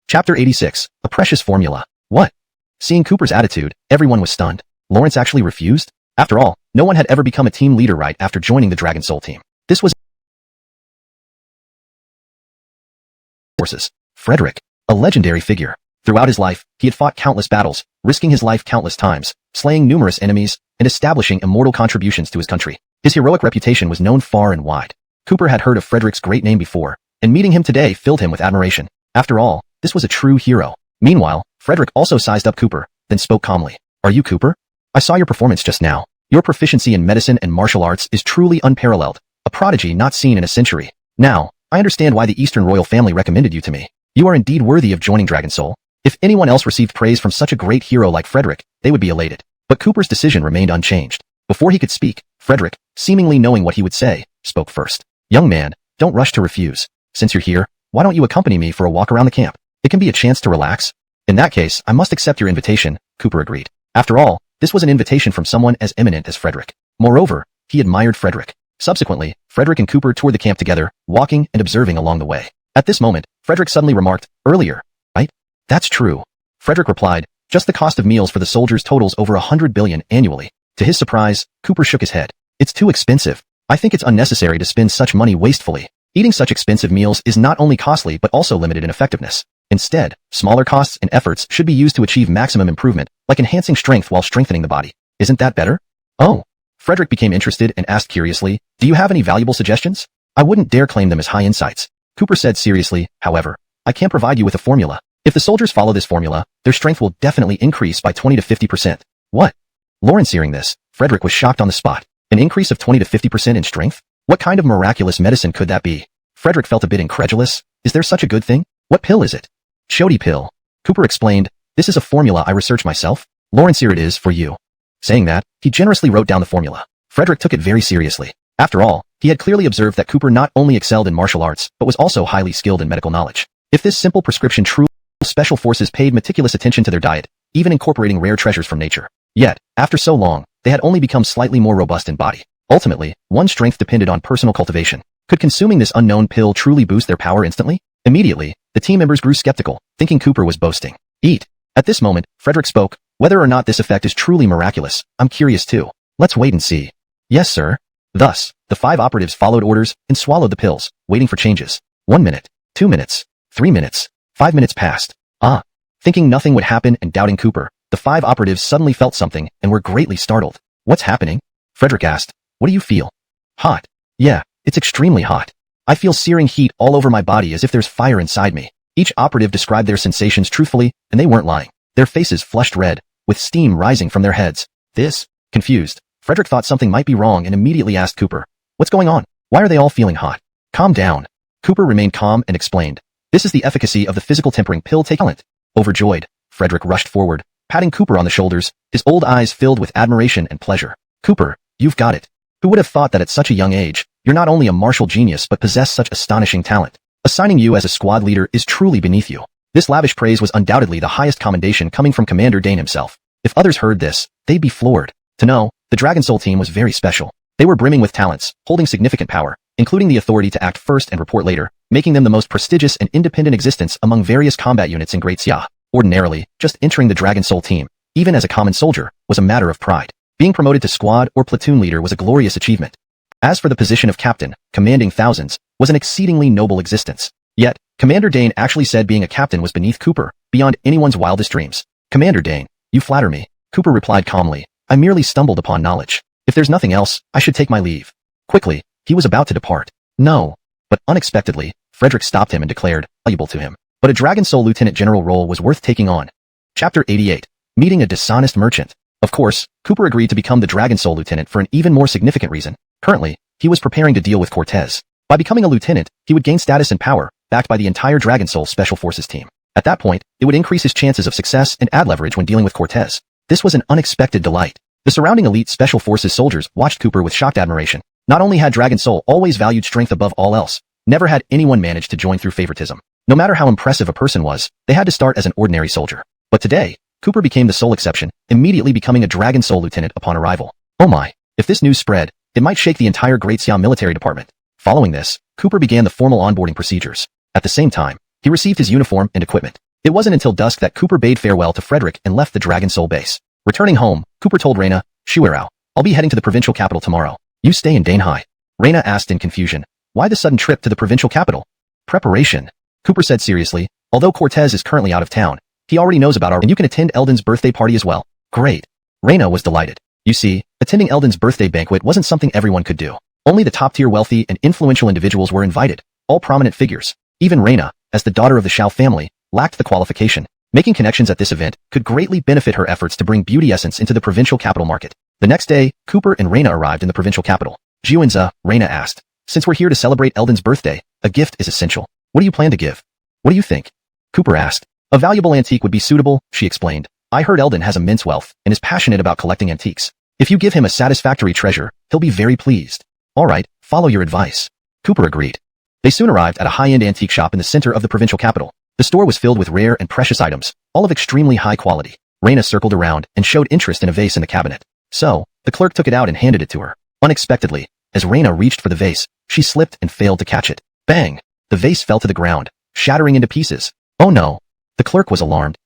Chapter 86, A Precious Formula. What? Seeing Cooper's attitude, everyone was stunned. Lawrence actually refused? After all, no one had ever become a team leader right after joining the Dragon Soul team. This was forces. Frederick, a legendary figure. Throughout his life, he had fought countless battles, risking his life countless times, slaying numerous enemies, and establishing immortal contributions to his country. His heroic reputation was known far and wide. Cooper had heard of Frederick's great name before, and meeting him today filled him with admiration. After all, this was a true hero. Meanwhile, Frederick also sized up Cooper, then spoke calmly. Are you Cooper? I saw your performance just now. Your proficiency in medicine and martial arts is truly unparalleled, a prodigy not seen in a century. Now, I understand why the Eastern royal family recommended you to me. You are indeed worthy of joining Dragon Soul. If anyone else received praise from such a great hero like Frederick, they would be elated. But Cooper's decision remained unchanged. Before he could speak, Frederick, seemingly knowing what he would say, spoke first. Young man, don't rush to refuse. Since you're here, why don't you accompany me for a walk around the camp? It can be a chance to relax. In that case, I must accept your invitation, Cooper agreed. After all, this was an invitation from someone as eminent as Frederick. Moreover, he admired Frederick. Subsequently, Frederick and Cooper toured the camp together, walking and observing along the way. At this moment, Frederick suddenly remarked, earlier, right? That's true. Frederick replied, just the cost of meals for the soldiers totals over 100 billion annually. To his surprise, Cooper shook his head. It's too expensive. I think it's unnecessary to spend such money wastefully. Eating such expensive meals is not only costly but also limited in effectiveness. Instead, smaller costs and efforts should be used to achieve maximum improvement, like enhancing strength while strengthening the body. Isn't that better? Oh. Frederick became interested and asked curiously, do you have any valuable suggestions? I wouldn't dare claim them as high insights. Cooper said seriously, however, I can't provide you with a formula. If the soldiers follow this formula, their strength will definitely increase by 20 to 50%. What? Lawrence hearing this, Frederick was shocked on the spot. An increase of 20 to 50% in strength? What kind of miraculous medicine could that be? Frederick felt a bit incredulous. Is there such a good thing? What pill is it? Chody pill. Cooper explained, this is a formula I researched myself. Lawrence, here it is for you. Saying that, he generously wrote down the formula. Frederick took it very seriously. After all, he had clearly observed that Cooper not only excelled in martial arts, but was also highly skilled in medical knowledge. If this simple prescription truly, special forces paid meticulous attention to their diet, even incorporating rare treasures from nature. Yet, after so long, they had only become slightly more robust in body. Ultimately, one's strength depended on personal cultivation. Could consuming this unknown pill truly boost their power instantly? Immediately, the team members grew skeptical, thinking Cooper was boasting. Eat. At this moment, Frederick spoke. Whether or not this effect is truly miraculous, I'm curious too. Let's wait and see. Yes, sir. Thus, the 5 operatives followed orders and swallowed the pills, waiting for changes. 1 minute, 2 minutes, 3 minutes, 5 minutes passed. Thinking nothing would happen and doubting Cooper, the 5 operatives suddenly felt something and were greatly startled. What's happening? Frederick asked. What do you feel? Hot. Yeah, it's extremely hot. I feel searing heat all over my body as if there's fire inside me. Each operative described their sensations truthfully, and they weren't lying. Their faces flushed red, with steam rising from their heads. Confused, Frederick thought something might be wrong and immediately asked Cooper, what's going on? Why are they all feeling hot? Calm down. Cooper remained calm and explained. This is the efficacy of the physical tempering pill talent. Overjoyed, Frederick rushed forward, patting Cooper on the shoulders, his old eyes filled with admiration and pleasure. Cooper, you've got it. Who would have thought that at such a young age, you're not only a martial genius but possess such astonishing talent? Assigning you as a squad leader is truly beneath you. This lavish praise was undoubtedly the highest commendation coming from Commander Dane himself. If others heard this, they'd be floored. To know, the Dragon Soul team was very special. They were brimming with talents, holding significant power, including the authority to act first and report later, making them the most prestigious and independent existence among various combat units in Great Xia. Ordinarily, just entering the Dragon Soul team, even as a common soldier, was a matter of pride. Being promoted to squad or platoon leader was a glorious achievement. As for the position of captain, commanding thousands, was an exceedingly noble existence. Yet, Commander Dane actually said being a captain was beneath Cooper, beyond anyone's wildest dreams. Commander Dane, you flatter me, Cooper replied calmly. I merely stumbled upon knowledge. If there's nothing else, I should take my leave. Quickly, he was about to depart. No. But unexpectedly, Frederick stopped him and declared, valuable to him. But a Dragon Soul Lieutenant General role was worth taking on. Chapter 88. Meeting a dishonest merchant. Of course, Cooper agreed to become the Dragon Soul Lieutenant for an even more significant reason. Currently, he was preparing to deal with Cortez. By becoming a lieutenant, he would gain status and power, backed by the entire Dragon Soul Special Forces team. At that point, it would increase his chances of success and add leverage when dealing with Cortez. This was an unexpected delight. The surrounding elite Special Forces soldiers watched Cooper with shocked admiration. Not only had Dragon Soul always valued strength above all else, never had anyone managed to join through favoritism. No matter how impressive a person was, they had to start as an ordinary soldier. But today, Cooper became the sole exception, immediately becoming a Dragon Soul Lieutenant upon arrival. Oh my, if this news spread, it might shake the entire Great Siam military department. Following this, Cooper began the formal onboarding procedures. At the same time, he received his uniform and equipment. It wasn't until dusk that Cooper bade farewell to Frederick and left the Dragon Soul base. Returning home, Cooper told Reina, Shuirao, I'll be heading to the provincial capital tomorrow. You stay in Danhai. Reina asked in confusion, why the sudden trip to the provincial capital? Preparation. Cooper said seriously, although Cortez is currently out of town, he already knows about and you can attend Eldon's birthday party as well. Great. Reina was delighted. You see, attending Eldon's birthday banquet wasn't something everyone could do. Only the top-tier wealthy and influential individuals were invited, all prominent figures. Even Reina, as the daughter of the Shao family, lacked the qualification. Making connections at this event could greatly benefit her efforts to bring beauty essence into the provincial capital market. The next day, Cooper and Reina arrived in the provincial capital. Jiuenza, Reina asked, since we're here to celebrate Eldon's birthday, a gift is essential. What do you plan to give? What do you think? Cooper asked. A valuable antique would be suitable, she explained. I heard Eldon has immense wealth and is passionate about collecting antiques. If you give him a satisfactory treasure, he'll be very pleased. All right, follow your advice. Cooper agreed. They soon arrived at a high-end antique shop in the center of the provincial capital. The store was filled with rare and precious items, all of extremely high quality. Reina circled around and showed interest in a vase in the cabinet. So, the clerk took it out and handed it to her. Unexpectedly, as Reina reached for the vase, she slipped and failed to catch it. Bang! The vase fell to the ground, shattering into pieces. Oh no! The clerk was alarmed.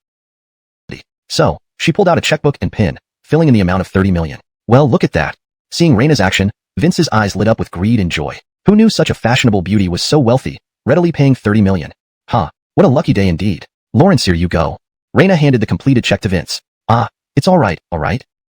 So, she pulled out a checkbook and pen, filling in the amount of 30 million. Well, look at that. Seeing Reina's action, Vince's eyes lit up with greed and joy. Who knew such a fashionable beauty was so wealthy, readily paying 30 million? Huh, what a lucky day indeed. Lawrence, here you go. Reina handed the completed check to Vince. Ah, it's all right.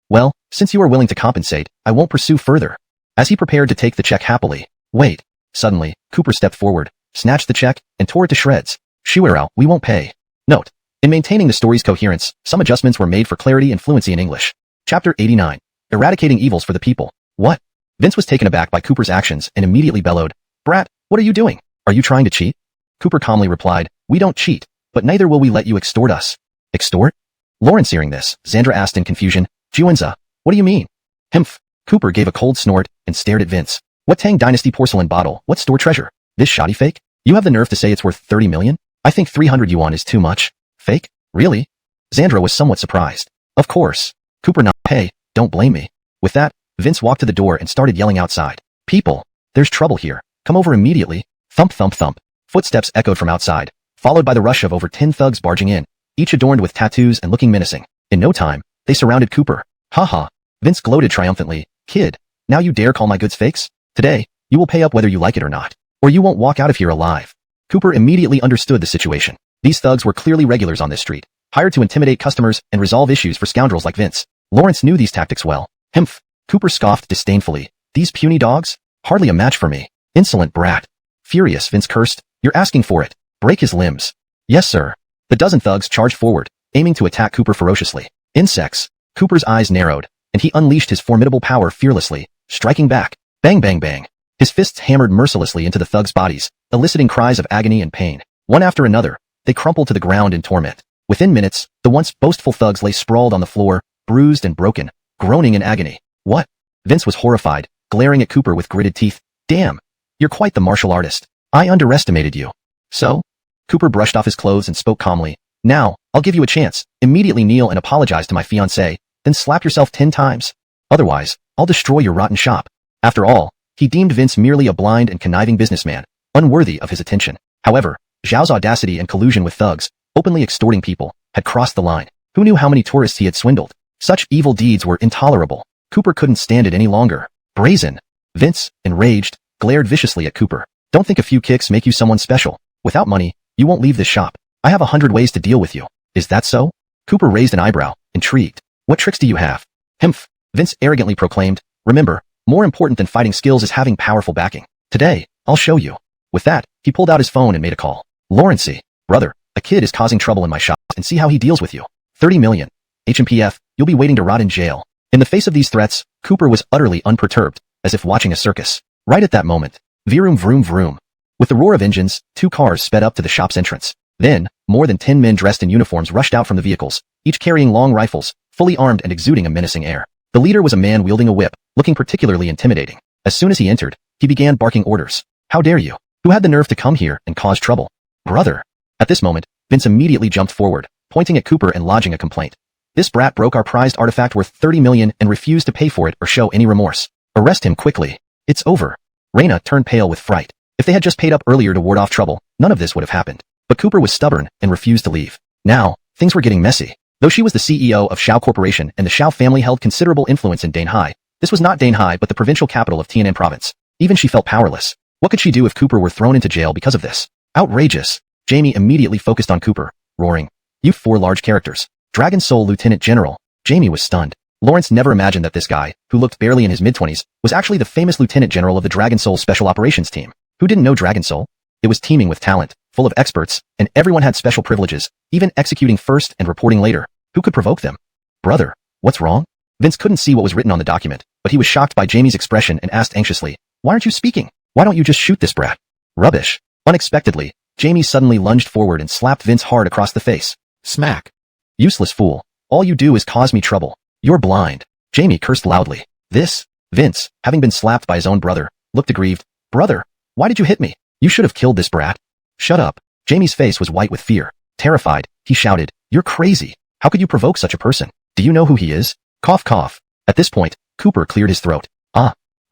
Well, since you are willing to compensate, I won't pursue further. As he prepared to take the check happily. Wait. Suddenly, Cooper stepped forward, snatched the check, and tore it to shreds. Shuirao, we won't pay. Note. In maintaining the story's coherence, some adjustments were made for clarity and fluency in English. Chapter 89. Eradicating evils for the people. What? Vince was taken aback by Cooper's actions and immediately bellowed. Brat, what are you doing? Are you trying to cheat? Cooper calmly replied, we don't cheat, but neither will we let you extort us. Extort? Lawrence, hearing this, Xandra asked in confusion, Jiuenza, what do you mean? Himph. Cooper gave a cold snort and stared at Vince. What Tang Dynasty porcelain bottle? What store treasure? This shoddy fake? You have the nerve to say it's worth 30 million? I think 300 yuan is too much. Fake? Really? Xandra was somewhat surprised. Of course. Cooper nodded. Hey, don't blame me. With that, Vince walked to the door and started yelling outside. People, there's trouble here. Come over immediately. Thump thump thump. Footsteps echoed from outside, followed by the rush of over 10 thugs barging in, each adorned with tattoos and looking menacing. In no time, they surrounded Cooper. Haha. Vince gloated triumphantly. Kid, now you dare call my goods fakes? Today, you will pay up whether you like it or not, or you won't walk out of here alive. Cooper immediately understood the situation. These thugs were clearly regulars on this street, hired to intimidate customers and resolve issues for scoundrels like Vince. Lawrence knew these tactics well. Himph. Cooper scoffed disdainfully. These puny dogs? Hardly a match for me. Insolent brat. Furious, Vince cursed. You're asking for it. Break his limbs. Yes, sir. The dozen thugs charged forward, aiming to attack Cooper ferociously. Insects. Cooper's eyes narrowed, and he unleashed his formidable power fearlessly, striking back. Bang bang bang. His fists hammered mercilessly into the thugs' bodies, eliciting cries of agony and pain. One after another, they crumpled to the ground in torment. Within minutes, the once boastful thugs lay sprawled on the floor, bruised and broken, groaning in agony. What? Vince was horrified, glaring at Cooper with gritted teeth. Damn. You're quite the martial artist. I underestimated you. So? Cooper brushed off his clothes and spoke calmly. Now, I'll give you a chance. Immediately kneel and apologize to my fiancée, then slap yourself 10 times. Otherwise, I'll destroy your rotten shop. After all, he deemed Vince merely a blind and conniving businessman, unworthy of his attention. However, Zhao's audacity and collusion with thugs, openly extorting people, had crossed the line. Who knew how many tourists he had swindled? Such evil deeds were intolerable. Cooper couldn't stand it any longer. Brazen. Vince, enraged, glared viciously at Cooper. Don't think a few kicks make you someone special. Without money, you won't leave this shop. I have 100 ways to deal with you. Is that so? Cooper raised an eyebrow, intrigued. What tricks do you have? Himph. Vince arrogantly proclaimed. Remember, more important than fighting skills is having powerful backing. Today, I'll show you. With that, he pulled out his phone and made a call. Lawrence, brother, a kid is causing trouble in my shop and see how he deals with you. 30 million. HMPF, you'll be waiting to rot in jail. In the face of these threats, Cooper was utterly unperturbed, as if watching a circus. Right at that moment, vroom vroom vroom. With the roar of engines, 2 cars sped up to the shop's entrance. Then, more than 10 men dressed in uniforms rushed out from the vehicles, each carrying long rifles, fully armed and exuding a menacing air. The leader was a man wielding a whip, looking particularly intimidating. As soon as he entered, he began barking orders. How dare you? Who had the nerve to come here and cause trouble? Brother. At this moment, Vince immediately jumped forward, pointing at Cooper and lodging a complaint. This brat broke our prized artifact worth 30 million and refused to pay for it or show any remorse. Arrest him quickly. It's over. Raina turned pale with fright. If they had just paid up earlier to ward off trouble, none of this would have happened. But Cooper was stubborn and refused to leave. Now, things were getting messy. Though she was the CEO of Shao Corporation and the Shao family held considerable influence in Donghua, this was not Donghua but the provincial capital of Tianan province. Even she felt powerless. What could she do if Cooper were thrown into jail because of this? Outrageous. Jamie immediately focused on Cooper, roaring. You 4 large characters. Dragon Soul Lieutenant General. Jamie was stunned. Lawrence never imagined that this guy, who looked barely in his mid-20s, was actually the famous Lieutenant General of the Dragon Soul Special Operations Team. Who didn't know Dragon Soul? It was teeming with talent, full of experts, and everyone had special privileges, even executing first and reporting later. Who could provoke them? Brother, what's wrong? Vince couldn't see what was written on the document, but he was shocked by Jamie's expression and asked anxiously, why aren't you speaking? Why don't you just shoot this brat? Rubbish. Unexpectedly, Jamie suddenly lunged forward and slapped Vince hard across the face. Smack. Useless fool. All you do is cause me trouble. You're blind. Jamie cursed loudly. Vince, having been slapped by his own brother, looked aggrieved. Brother, why did you hit me? You should have killed this brat. Shut up. Jamie's face was white with fear. Terrified, he shouted, you're crazy. How could you provoke such a person? Do you know who he is? Cough cough. At this point, Cooper cleared his throat.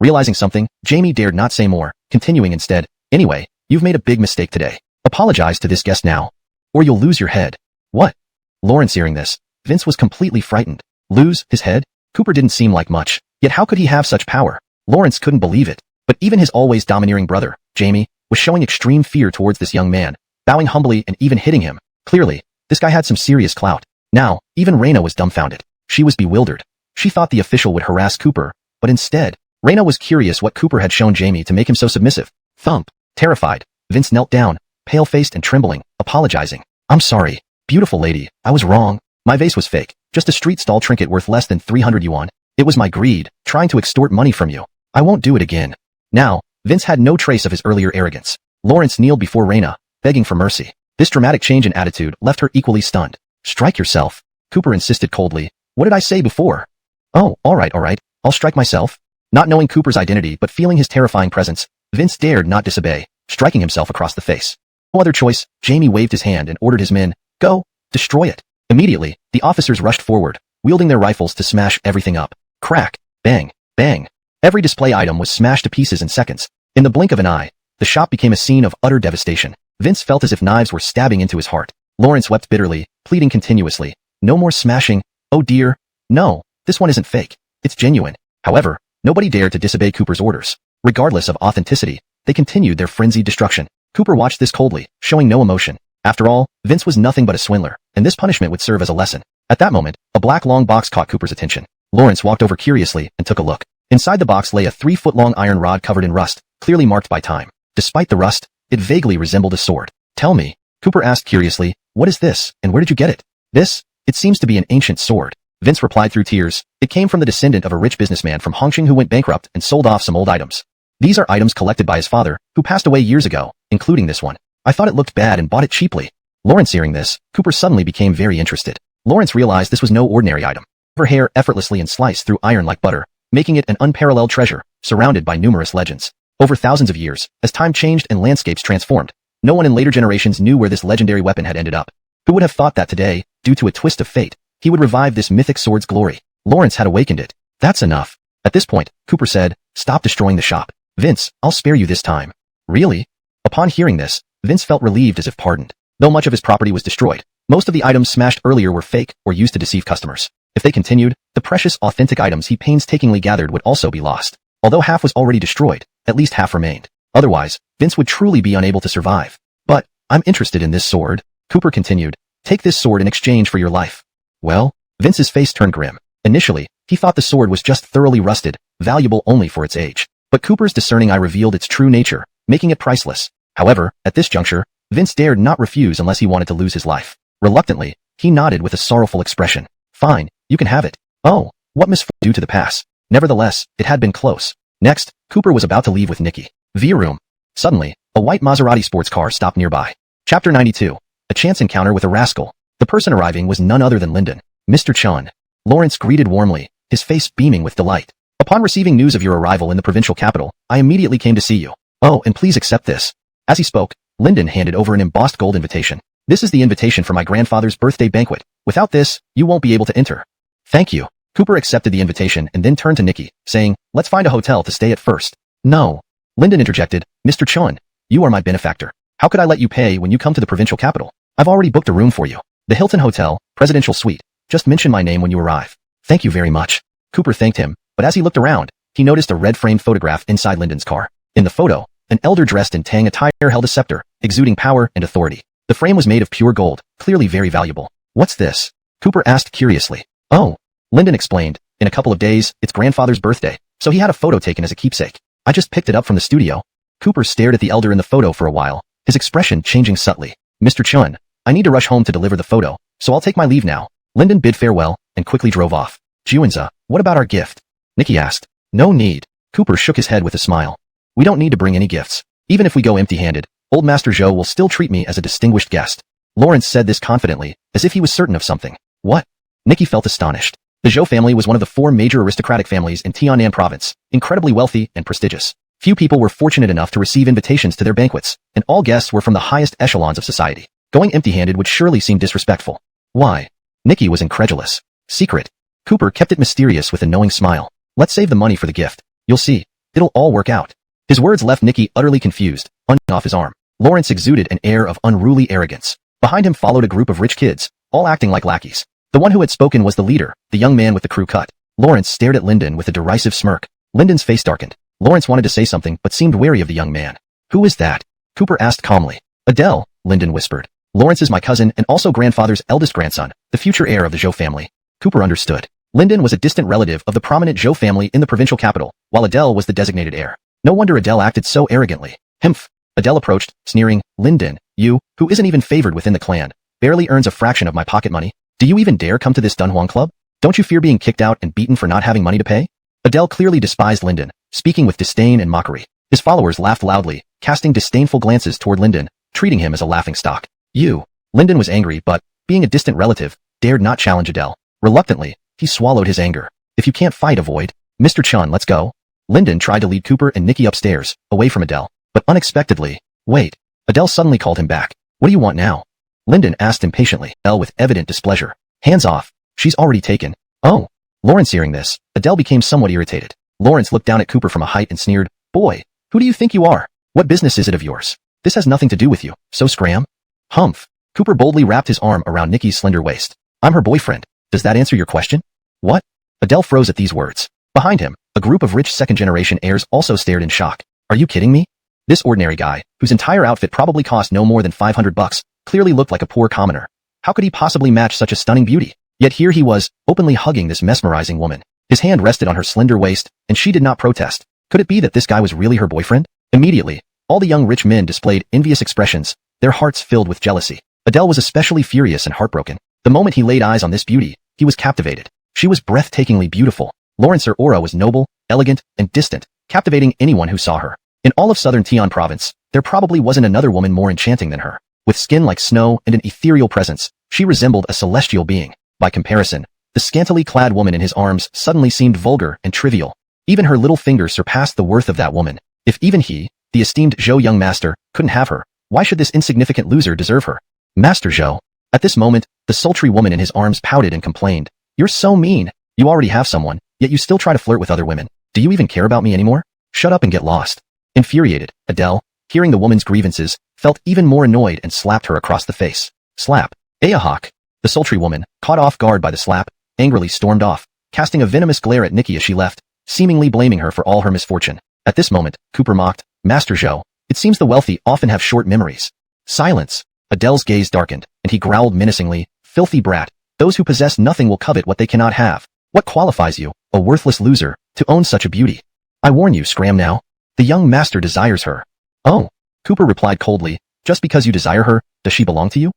Realizing something, Jamie dared not say more, continuing instead, anyway, you've made a big mistake today. Apologize to this guest now, or you'll lose your head. What? Lawrence hearing this, Vince was completely frightened. Lose his head? Cooper didn't seem like much, yet how could he have such power? Lawrence couldn't believe it, but even his always domineering brother, Jamie, was showing extreme fear towards this young man, bowing humbly and even hitting him. Clearly, this guy had some serious clout. Now, even Raina was dumbfounded. She was bewildered. She thought the official would harass Cooper, but instead, Raina was curious what Cooper had shown Jamie to make him so submissive. Thump. Terrified, Vince knelt down, pale-faced and trembling, apologizing. I'm sorry, beautiful lady, I was wrong. My vase was fake, just a street stall trinket worth less than 300 yuan. It was my greed, trying to extort money from you. I won't do it again. Now, Vince had no trace of his earlier arrogance. Lawrence kneeled before Raina, begging for mercy. This dramatic change in attitude left her equally stunned. Strike yourself, Cooper insisted coldly. What did I say before? Oh, all right, I'll strike myself. Not knowing Cooper's identity but feeling his terrifying presence, Vince dared not disobey, striking himself across the face. No other choice, Jamie waved his hand and ordered his men, go, destroy it. Immediately, the officers rushed forward, wielding their rifles to smash everything up. Crack, bang, bang. Every display item was smashed to pieces in seconds. In the blink of an eye, the shop became a scene of utter devastation. Vince felt as if knives were stabbing into his heart. Lawrence wept bitterly, pleading continuously. No more smashing. Oh dear. No, this one isn't fake. It's genuine. However, nobody dared to disobey Cooper's orders. Regardless of authenticity, they continued their frenzied destruction. Cooper watched this coldly, showing no emotion. After all, Vince was nothing but a swindler, and this punishment would serve as a lesson. At that moment, a black long box caught Cooper's attention. Lawrence walked over curiously and took a look. Inside the box lay a 3-foot-long iron rod covered in rust, clearly marked by time. Despite the rust, it vaguely resembled a sword. Tell me, Cooper asked curiously, what is this, and where did you get it? It seems to be an ancient sword. Vince replied through tears. It came from the descendant of a rich businessman from Hongqing who went bankrupt and sold off some old items. These are items collected by his father, who passed away years ago, including this one. I thought it looked bad and bought it cheaply. Lawrence hearing this, Cooper suddenly became very interested. Lawrence realized this was no ordinary item. Her hair effortlessly and sliced through iron like butter, making it an unparalleled treasure, surrounded by numerous legends. Over thousands of years, as time changed and landscapes transformed, no one in later generations knew where this legendary weapon had ended up. Who would have thought that today, due to a twist of fate, he would revive this mythic sword's glory? Lawrence had awakened it. That's enough. At this point, Cooper said, stop destroying the shop. Vince, I'll spare you this time. Really? Upon hearing this, Vince felt relieved as if pardoned. Though much of his property was destroyed, most of the items smashed earlier were fake or used to deceive customers. If they continued, the precious authentic items he painstakingly gathered would also be lost. Although half was already destroyed, at least half remained. Otherwise, Vince would truly be unable to survive. But, I'm interested in this sword, Cooper continued. Take this sword in exchange for your life. Well, Vince's face turned grim. Initially, he He thought the sword was just thoroughly rusted, valuable only for its age. But Cooper's discerning eye revealed its true nature, making it priceless. However, at this juncture, Vince dared not refuse unless he wanted to lose his life. Reluctantly, he nodded with a sorrowful expression. Fine, you can have it. Oh, what misfortune due to the pass. Nevertheless, it had been close. Next, Cooper was about to leave with Nikki. Via room. Suddenly, a white Maserati sports car stopped nearby. Chapter 92. A chance encounter with a rascal. The person arriving was none other than Lyndon. Mr. Chun. Lawrence greeted warmly, his face beaming with delight. Upon receiving news of your arrival in the provincial capital, I immediately came to see you. Oh, and please accept this. As he spoke, Lyndon handed over an embossed gold invitation. This is the invitation for my grandfather's birthday banquet. Without this, you won't be able to enter. Thank you. Cooper accepted the invitation and then turned to Nikki, saying, let's find a hotel to stay at first. No. Lyndon interjected, Mr. Chun, you are my benefactor. How could I let you pay when you come to the provincial capital? I've already booked a room for you. The Hilton Hotel, Presidential Suite. Just mention my name when you arrive. Thank you very much. Cooper thanked him, but as he looked around, he noticed a red-framed photograph inside Lyndon's car. In the photo, an elder dressed in Tang attire held a scepter, exuding power and authority. The frame was made of pure gold, clearly very valuable. What's this? Cooper asked curiously. Oh. Lyndon explained, in a couple of days, it's grandfather's birthday, so he had a photo taken as a keepsake. I just picked it up from the studio. Cooper stared at the elder in the photo for a while, his expression changing subtly. Mr. Chun, I need to rush home to deliver the photo, so I'll take my leave now. Lyndon bid farewell and quickly drove off. Juanza, what about our gift? Nikki asked. No need. Cooper shook his head with a smile. We don't need to bring any gifts. Even if we go empty-handed, old Master Zhou will still treat me as a distinguished guest. Lawrence said this confidently, as if he was certain of something. What? Nikki felt astonished. The Zhou family was one of the 4 major aristocratic families in Tianan province, incredibly wealthy and prestigious. Few people were fortunate enough to receive invitations to their banquets, and all guests were from the highest echelons of society. Going empty-handed would surely seem disrespectful. Why? Nikki was incredulous. Secret. Cooper kept it mysterious with a knowing smile. Let's save the money for the gift. You'll see. It'll all work out. His words left Nikki utterly confused, punching off his arm. Lawrence exuded an air of unruly arrogance. Behind him followed a group of rich kids, all acting like lackeys. The one who had spoken was the leader, the young man with the crew cut. Lawrence stared at Lyndon with a derisive smirk. Lyndon's face darkened. Lawrence wanted to say something but seemed wary of the young man. Who is that? Cooper asked calmly. Adele, Lyndon whispered. Lawrence is my cousin and also grandfather's eldest grandson, the future heir of the Zhou family. Cooper understood. Lyndon was a distant relative of the prominent Zhou family in the provincial capital, while Adele was the designated heir. No wonder Adele acted so arrogantly. Humph. Adele approached, sneering, Lyndon, you, who isn't even favored within the clan, barely earns a fraction of my pocket money. Do you even dare come to this donghua club? Don't you fear being kicked out and beaten for not having money to pay? Adele clearly despised Lyndon, speaking with disdain and mockery. His followers laughed loudly, casting disdainful glances toward Lyndon, treating him as a laughingstock. You. Lyndon was angry but, being a distant relative, dared not challenge Adele. Reluctantly, he swallowed his anger. If you can't fight, avoid. Mr. Chun, let's go. Lyndon tried to lead Cooper and Nikki upstairs, away from Adele, but unexpectedly, wait. Adele suddenly called him back. What do you want now? Lyndon asked impatiently, Adele with evident displeasure. Hands off. She's already taken. Oh. Lawrence hearing this, Adele became somewhat irritated. Lawrence looked down at Cooper from a height and sneered, Boy, who do you think you are? What business is it of yours? This has nothing to do with you, so scram. Humph. Cooper boldly wrapped his arm around Nikki's slender waist. I'm her boyfriend. Does that answer your question? What? Adele froze at these words. Behind him, a group of rich second-generation heirs also stared in shock. Are you kidding me? This ordinary guy, whose entire outfit probably cost no more than $500, clearly looked like a poor commoner. How could he possibly match such a stunning beauty? Yet here he was, openly hugging this mesmerizing woman. His hand rested on her slender waist, and she did not protest. Could it be that this guy was really her boyfriend? Immediately, all the young rich men displayed envious expressions, their hearts filled with jealousy. Adele was especially furious and heartbroken. The moment he laid eyes on this beauty, he was captivated. She was breathtakingly beautiful. Lawrence, her aura was noble, elegant, and distant, captivating anyone who saw her. In all of southern Tian province, there probably wasn't another woman more enchanting than her. With skin like snow and an ethereal presence, she resembled a celestial being. By comparison, the scantily clad woman in his arms suddenly seemed vulgar and trivial. Even her little finger surpassed the worth of that woman. If even he, the esteemed Zhou young master, couldn't have her, why should this insignificant loser deserve her? Master Zhou. At this moment, the sultry woman in his arms pouted and complained. You're so mean. You already have someone, yet you still try to flirt with other women. Do you even care about me anymore? Shut up and get lost. Infuriated, Adele, hearing the woman's grievances, felt even more annoyed and slapped her across the face. Slap. Ayahawk. The sultry woman, caught off guard by the slap, angrily stormed off, casting a venomous glare at Nikki as she left, seemingly blaming her for all her misfortune. At this moment, Cooper mocked, Master Zhou, it seems the wealthy often have short memories. Silence. Adele's gaze darkened, and he growled menacingly, filthy brat, those who possess nothing will covet what they cannot have. What qualifies you, A worthless loser, to own such a beauty. I warn you, scram now. The young master desires her. Oh, Cooper replied coldly, just because you desire her, does she belong to you?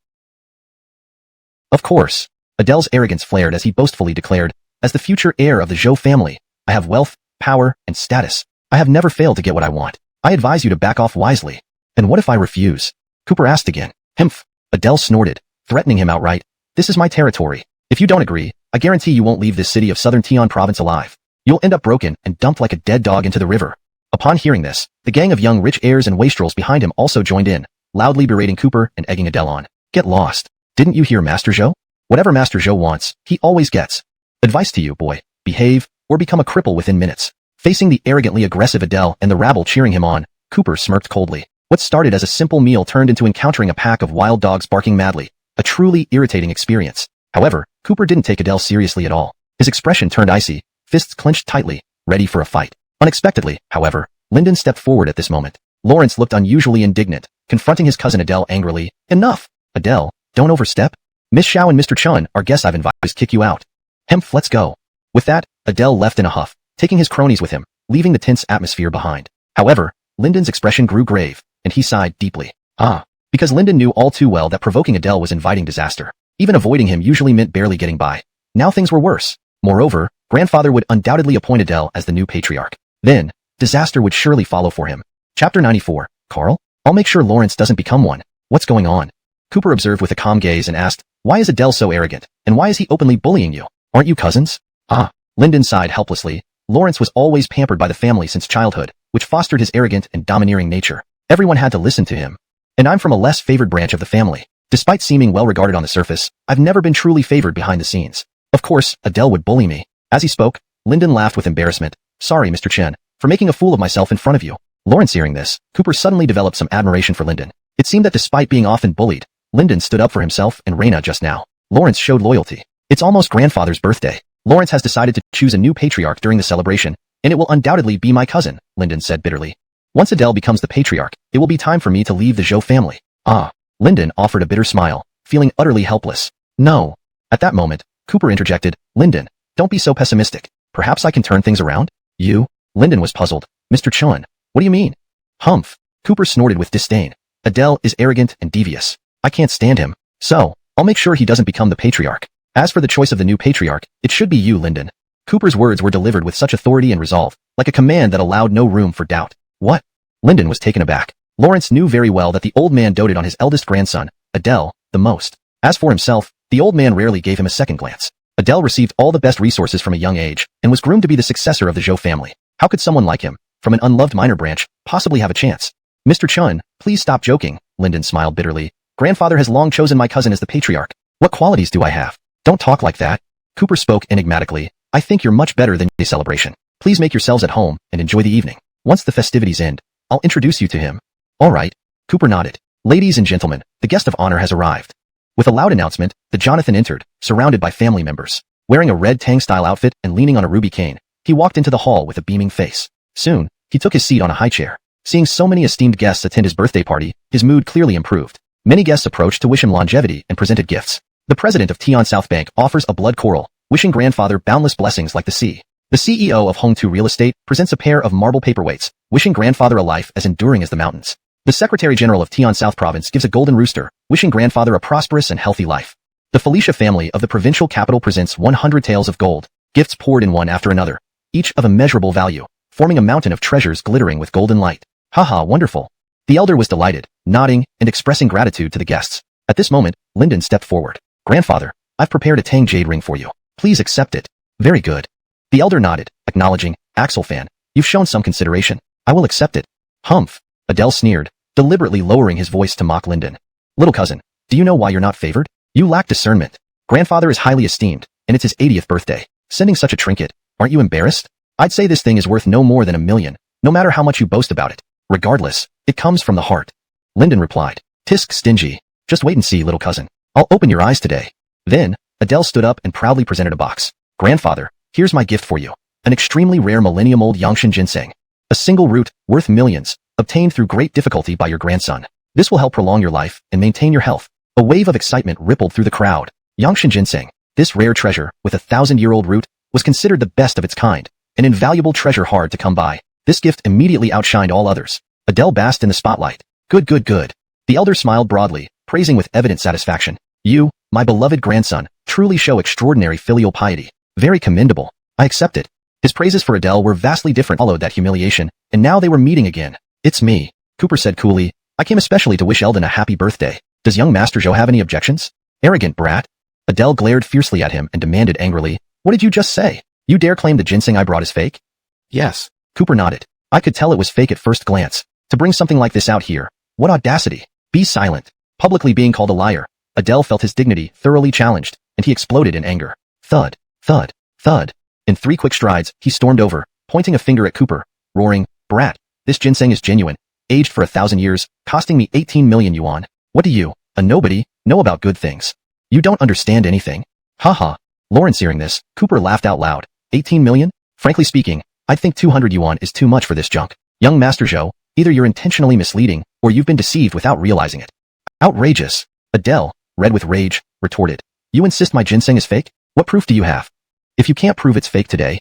Of course. Adele's arrogance flared as he boastfully declared, as the future heir of the Zhou family, I have wealth, power, and status. I have never failed to get what I want. I advise you to back off wisely. And what if I refuse? Cooper asked again. Humph. Adele snorted, threatening him outright. This is my territory. If you don't agree, I guarantee you won't leave this city of southern Tian province alive. You'll end up broken and dumped like a dead dog into the river. Upon hearing this, the gang of young rich heirs and wastrels behind him also joined in, loudly berating Cooper and egging Adele on. Get lost. Didn't you hear Master Zhou? Whatever Master Zhou wants, he always gets. Advice to you, boy. Behave, or become a cripple within minutes. Facing the arrogantly aggressive Adele and the rabble cheering him on, Cooper smirked coldly. What started as a simple meal turned into encountering a pack of wild dogs barking madly, a truly irritating experience. However, Cooper didn't take Adele seriously at all. His expression turned icy, fists clenched tightly, ready for a fight. Unexpectedly, however, Lyndon stepped forward at this moment. Lawrence looked unusually indignant, confronting his cousin Adele angrily. Enough! Adele, don't overstep. Miss Xiao and Mr. Chun are guests I've invited to kick you out. Hemph, let's go. With that, Adele left in a huff, taking his cronies with him, leaving the tense atmosphere behind. However, Lyndon's expression grew grave, and he sighed deeply. Because Lyndon knew all too well that provoking Adele was inviting disaster. Even avoiding him usually meant barely getting by. Now things were worse. Moreover, grandfather would undoubtedly appoint Adele as the new patriarch. Then, disaster would surely follow for him. Chapter 94. Carl? I'll make sure Lawrence doesn't become one. What's going on? Cooper observed with a calm gaze and asked, why is Adele so arrogant? And why is he openly bullying you? Aren't you cousins? Lyndon sighed helplessly. Lawrence was always pampered by the family since childhood, which fostered his arrogant and domineering nature. Everyone had to listen to him. And I'm from a less favored branch of the family. Despite seeming well regarded on the surface, I've never been truly favored behind the scenes. Of course, Adele would bully me. As he spoke, Lyndon laughed with embarrassment. Sorry, Mr. Chen, for making a fool of myself in front of you. Lawrence hearing this, Cooper suddenly developed some admiration for Lyndon. It seemed that despite being often bullied, Lyndon stood up for himself and Reina just now. Lawrence showed loyalty. It's almost grandfather's birthday. Lawrence has decided to choose a new patriarch during the celebration, and it will undoubtedly be my cousin, Lyndon said bitterly. Once Adele becomes the patriarch, it will be time for me to leave the Zhou family. Lyndon offered a bitter smile, feeling utterly helpless. No. At that moment, Cooper interjected, Lyndon, don't be so pessimistic. Perhaps I can turn things around? You? Lyndon was puzzled. Mr. Chun, what do you mean? Humph. Cooper snorted with disdain. Adele is arrogant and devious. I can't stand him. So, I'll make sure he doesn't become the patriarch. As for the choice of the new patriarch, it should be you, Lyndon. Cooper's words were delivered with such authority and resolve, like a command that allowed no room for doubt. What? Lyndon was taken aback. Lawrence knew very well that the old man doted on his eldest grandson, Adele, the most. As for himself, the old man rarely gave him a second glance. Adele received all the best resources from a young age, and was groomed to be the successor of the Zhou family. How could someone like him, from an unloved minor branch, possibly have a chance? Mr. Chun, please stop joking, Lyndon smiled bitterly. Grandfather has long chosen my cousin as the patriarch. What qualities do I have? Don't talk like that. Cooper spoke enigmatically. I think you're much better than the celebration. Please make yourselves at home and enjoy the evening. Once the festivities end, I'll introduce you to him. All right. Cooper nodded. Ladies and gentlemen, the guest of honor has arrived. With a loud announcement, the Jonathan entered, surrounded by family members. Wearing a red Tang-style outfit and leaning on a ruby cane, he walked into the hall with a beaming face. Soon, he took his seat on a high chair. Seeing so many esteemed guests attend his birthday party, his mood clearly improved. Many guests approached to wish him longevity and presented gifts. The president of Tian South Bank offers a blood coral, wishing grandfather boundless blessings like the sea. The CEO of Hongtu Real Estate presents a pair of marble paperweights, wishing grandfather a life as enduring as the mountains. The Secretary General of Tian South Province gives a golden rooster, wishing grandfather a prosperous and healthy life. The Felicia family of the provincial capital presents 100 taels of gold, gifts poured in one after another, each of immeasurable value, forming a mountain of treasures glittering with golden light. Haha, wonderful. The elder was delighted, nodding and expressing gratitude to the guests. At this moment, Lyndon stepped forward. Grandfather, I've prepared a Tang jade ring for you. Please accept it. Very good. The elder nodded, acknowledging, Axel fan, you've shown some consideration. I will accept it. Humph. Adele sneered, deliberately lowering his voice to mock Lyndon. Little cousin, do you know why you're not favored? You lack discernment. Grandfather is highly esteemed, and it's his 80th birthday. Sending such a trinket, aren't you embarrassed? I'd say this thing is worth no more than $1 million, no matter how much you boast about it. Regardless, it comes from the heart. Lyndon replied. Tisk stingy. Just wait and see, little cousin. I'll open your eyes today. Then, Adele stood up and proudly presented a box. Grandfather, here's my gift for you. An extremely rare millennium-old Yangshan ginseng. A single root, worth millions, obtained through great difficulty by your grandson. This will help prolong your life and maintain your health. A wave of excitement rippled through the crowd. Yangshan ginseng, this rare treasure, with a 1,000-year-old root, was considered the best of its kind, an invaluable treasure hard to come by. This gift immediately outshined all others. Adele basked in the spotlight. Good, good, good. The elder smiled broadly, praising with evident satisfaction. You, my beloved grandson, truly show extraordinary filial piety. Very commendable. I accept it. His praises for Adele were vastly different followed that humiliation, and now they were meeting again. It's me, Cooper said coolly. I came especially to wish Eldon a happy birthday. Does young Master Zhou have any objections? Arrogant brat. Adele glared fiercely at him and demanded angrily, what did you just say? You dare claim the ginseng I brought is fake? Yes. Cooper nodded. I could tell it was fake at first glance. To bring something like this out here. What audacity. Be silent. Publicly being called a liar. Adele felt his dignity thoroughly challenged, and he exploded in anger. Thud, thud, thud. In 3 quick strides, he stormed over, pointing a finger at Cooper, roaring, Brat, this ginseng is genuine, aged for 1,000 years, costing me 18 million yuan. What do you, a nobody, know about good things? You don't understand anything. Haha. Lawrence hearing this, Cooper laughed out loud. 18 million? Frankly speaking, I think 200 yuan is too much for this junk. Young Master Zhou, either you're intentionally misleading, or you've been deceived without realizing it. Outrageous. Adele, red with rage, retorted. You insist my ginseng is fake? What proof do you have? If you can't prove it's fake today,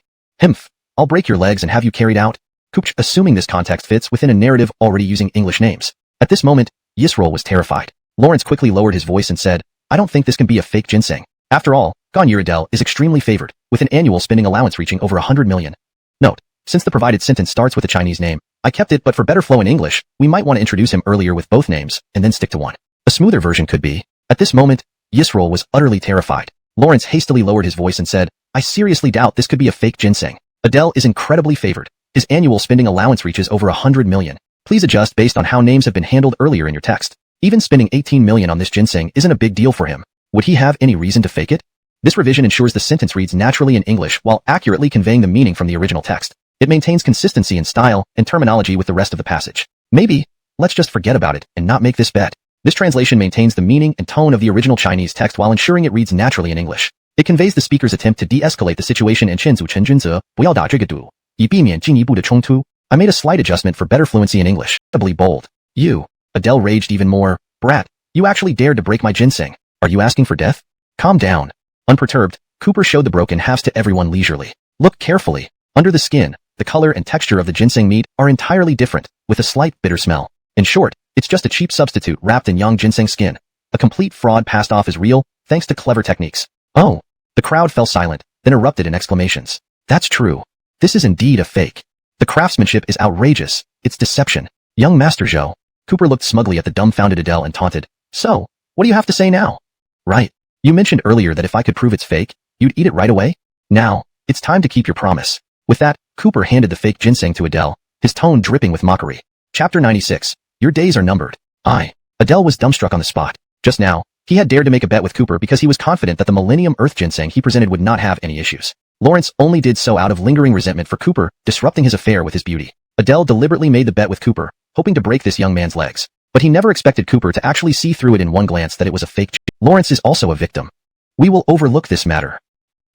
I'll break your legs and have you carried out. Cooch, assuming this context fits within a narrative already using English names. At this moment, Yisroel was terrified. Lawrence quickly lowered his voice and said, I don't think this can be a fake ginseng. After all, Gonyir Adele is extremely favored, with an annual spending allowance reaching over 100 million. Note, since the provided sentence starts with a Chinese name, I kept it, but for better flow in English, we might want to introduce him earlier with both names, and then stick to one. A smoother version could be. At this moment, Yisroel was utterly terrified. Lawrence hastily lowered his voice and said, I seriously doubt this could be a fake ginseng. Adele is incredibly favored. His annual spending allowance reaches over 100 million. Please adjust based on how names have been handled earlier in your text. Even spending 18 million on this ginseng isn't a big deal for him. Would he have any reason to fake it? This revision ensures the sentence reads naturally in English while accurately conveying the meaning from the original text. It maintains consistency in style and terminology with the rest of the passage. Maybe, let's just forget about it and not make this bet. This translation maintains the meaning and tone of the original Chinese text while ensuring it reads naturally in English. It conveys the speaker's attempt to de-escalate the situation and 劝阻陈君泽不要打这个赌，以避免进一步的冲突. I made a slight adjustment for better fluency in English. Doubly bold. You. Adele raged even more. Brat, you actually dared to break my ginseng. Are you asking for death? Calm down. Unperturbed, Cooper showed the broken halves to everyone leisurely. Look carefully. Under the skin, the color and texture of the ginseng meat are entirely different, with a slight bitter smell. In short, it's just a cheap substitute wrapped in young ginseng skin. A complete fraud passed off as real, thanks to clever techniques. Oh. The crowd fell silent, then erupted in exclamations. That's true. This is indeed a fake. The craftsmanship is outrageous. It's deception. Young Master Zhou. Cooper looked smugly at the dumbfounded Adele and taunted. So, what do you have to say now? Right. You mentioned earlier that if I could prove it's fake, you'd eat it right away? Now, it's time to keep your promise. With that, Cooper handed the fake ginseng to Adele, his tone dripping with mockery. Chapter 96. Your days are numbered. Adele was dumbstruck on the spot. Just now, he had dared to make a bet with Cooper because he was confident that the Millennium Earth ginseng he presented would not have any issues. Lawrence only did so out of lingering resentment for Cooper, disrupting his affair with his beauty. Adele deliberately made the bet with Cooper, hoping to break this young man's legs. But he never expected Cooper to actually see through it in one glance that it was a fake. Lawrence is also a victim. We will overlook this matter.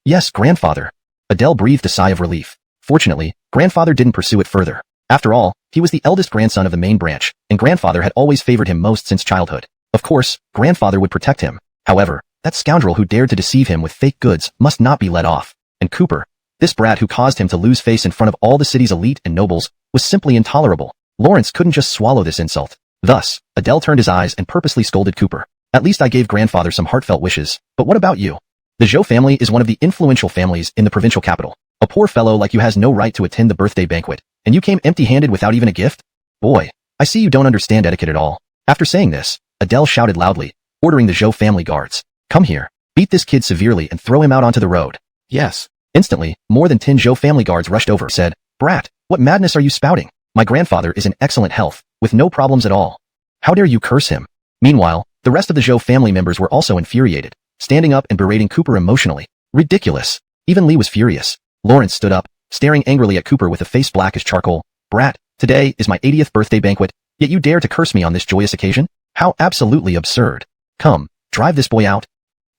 Yes, grandfather. Adele breathed a sigh of relief. Fortunately, grandfather didn't pursue it further. After all, he was the eldest grandson of the main branch, and grandfather had always favored him most since childhood. Of course, grandfather would protect him. However, that scoundrel who dared to deceive him with fake goods must not be let off. And Cooper, this brat who caused him to lose face in front of all the city's elite and nobles, was simply intolerable. Lawrence couldn't just swallow this insult. Thus, Adele turned his eyes and purposely scolded Cooper. At least I gave grandfather some heartfelt wishes, but what about you? The Zhou family is one of the influential families in the provincial capital. A poor fellow like you has no right to attend the birthday banquet, and you came empty-handed without even a gift? Boy, I see you don't understand etiquette at all. After saying this, Adele shouted loudly, ordering the Zhou family guards. Come here, beat this kid severely and throw him out onto the road. Yes. Instantly, more than 10 Zhou family guards rushed over, said, Brat, what madness are you spouting? My grandfather is in excellent health, with no problems at all. How dare you curse him? Meanwhile, the rest of the Zhou family members were also infuriated, standing up and berating Cooper emotionally. Ridiculous. Even Lee was furious. Lawrence stood up, staring angrily at Cooper with a face black as charcoal. Brat, today is my 80th birthday banquet, yet you dare to curse me on this joyous occasion? How absolutely absurd. Come, drive this boy out.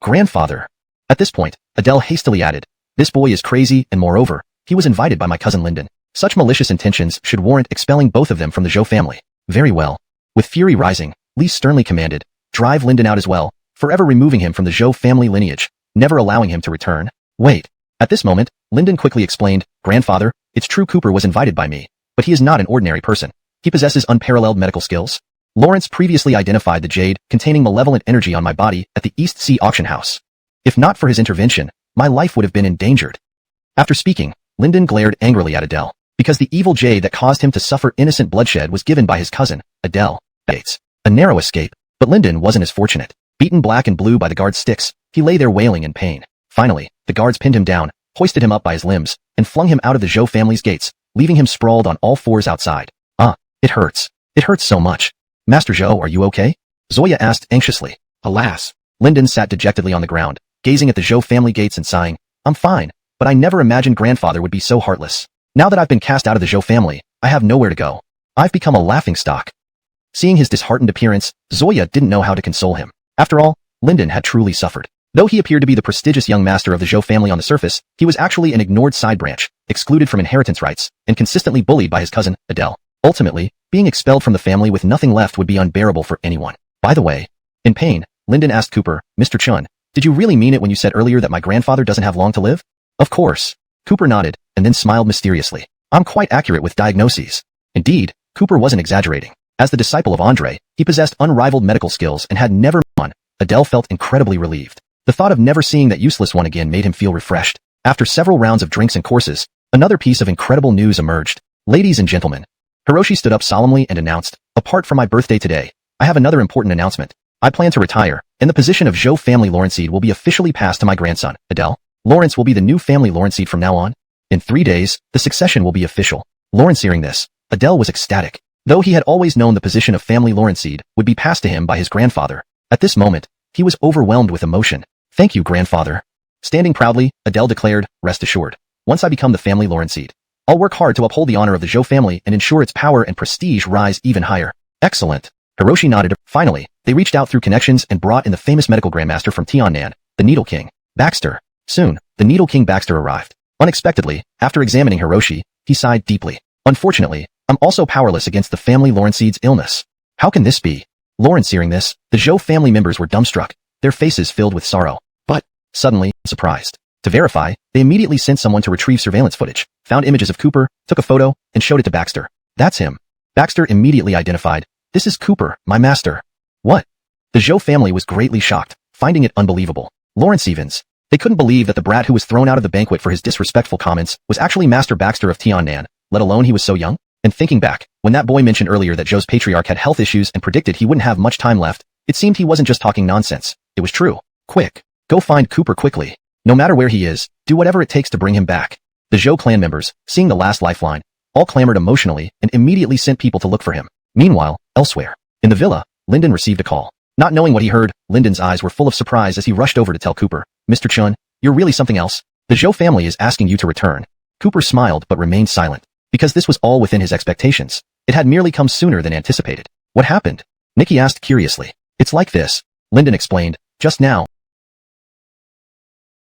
Grandfather. At this point, Adele hastily added, this boy is crazy and moreover, he was invited by my cousin Lyndon. Such malicious intentions should warrant expelling both of them from the Zhou family. Very well. With fury rising, Lee sternly commanded, drive Lyndon out as well, forever removing him from the Zhou family lineage, never allowing him to return. Wait. At this moment, Lyndon quickly explained, "Grandfather, it's true Cooper was invited by me, but he is not an ordinary person. He possesses unparalleled medical skills. Lawrence previously identified the jade containing malevolent energy on my body at the East Sea auction house. If not for his intervention, my life would have been endangered." After speaking, Lyndon glared angrily at Adele, because the evil jade that caused him to suffer innocent bloodshed was given by his cousin, Adele Bates. A narrow escape, but Lyndon wasn't as fortunate. Beaten black and blue by the guard's sticks, he lay there wailing in pain. Finally, the guards pinned him down, hoisted him up by his limbs, and flung him out of the Zhou family's gates, leaving him sprawled on all fours outside. It hurts. It hurts so much. Master Zhou, are you okay? Zoya asked anxiously. Alas. Lyndon sat dejectedly on the ground, gazing at the Zhou family gates and sighing. I'm fine, but I never imagined grandfather would be so heartless. Now that I've been cast out of the Zhou family, I have nowhere to go. I've become a laughingstock. Seeing his disheartened appearance, Zoya didn't know how to console him. After all, Lyndon had truly suffered. Though he appeared to be the prestigious young master of the Zhou family on the surface, he was actually an ignored side branch, excluded from inheritance rights, and consistently bullied by his cousin, Adele. Ultimately, being expelled from the family with nothing left would be unbearable for anyone. By the way, in pain, Lyndon asked Cooper, Mr. Chun, did you really mean it when you said earlier that my grandfather doesn't have long to live? Of course. Cooper nodded, and then smiled mysteriously. I'm quite accurate with diagnoses. Indeed, Cooper wasn't exaggerating. As the disciple of Andre, he possessed unrivaled medical skills and had never won. Adele felt incredibly relieved. The thought of never seeing that useless one again made him feel refreshed. After several rounds of drinks and courses, another piece of incredible news emerged. Ladies and gentlemen, Hiroshi stood up solemnly and announced, apart from my birthday today, I have another important announcement. I plan to retire, and the position of Zhou family Lawrenceid will be officially passed to my grandson, Adele. Lawrence will be the new family Lawrenceid from now on. In 3 days, the succession will be official. Lawrence hearing this, Adele was ecstatic. Though he had always known the position of family Lawrenceid would be passed to him by his grandfather, at this moment, he was overwhelmed with emotion. Thank you, grandfather. Standing proudly, Adele declared, rest assured. Once I become the family Lawrenceid, I'll work hard to uphold the honor of the Zhou family and ensure its power and prestige rise even higher. Excellent. Hiroshi nodded. Finally, they reached out through connections and brought in the famous medical grandmaster from Tiannan, the Needle King, Baxter. Soon, the Needle King Baxter arrived. Unexpectedly, after examining Hiroshi, he sighed deeply. Unfortunately, I'm also powerless against the family Lawrenceid's illness. How can this be? Lawrence hearing this, the Zhou family members were dumbstruck, their faces filled with sorrow. But, suddenly, surprised. To verify, they immediately sent someone to retrieve surveillance footage, found images of Cooper, took a photo, and showed it to Baxter. That's him. Baxter immediately identified, this is Cooper, my master. What? The Zhou family was greatly shocked, finding it unbelievable. Lawrence Evans. They couldn't believe that the brat who was thrown out of the banquet for his disrespectful comments was actually Master Baxter of Tiannan, let alone he was so young. And thinking back, when that boy mentioned earlier that Zhou's patriarch had health issues and predicted he wouldn't have much time left, it seemed he wasn't just talking nonsense. It was true. Quick. Go find Cooper quickly. No matter where he is, do whatever it takes to bring him back. The Zhou clan members, seeing the last lifeline, all clamored emotionally and immediately sent people to look for him. Meanwhile, elsewhere, in the villa, Lyndon received a call. Not knowing what he heard, Lyndon's eyes were full of surprise as he rushed over to tell Cooper, Mr. Chun, you're really something else. The Zhou family is asking you to return. Cooper smiled but remained silent, because this was all within his expectations. It had merely come sooner than anticipated. What happened? Nikki asked curiously. It's like this. Lyndon explained, just now,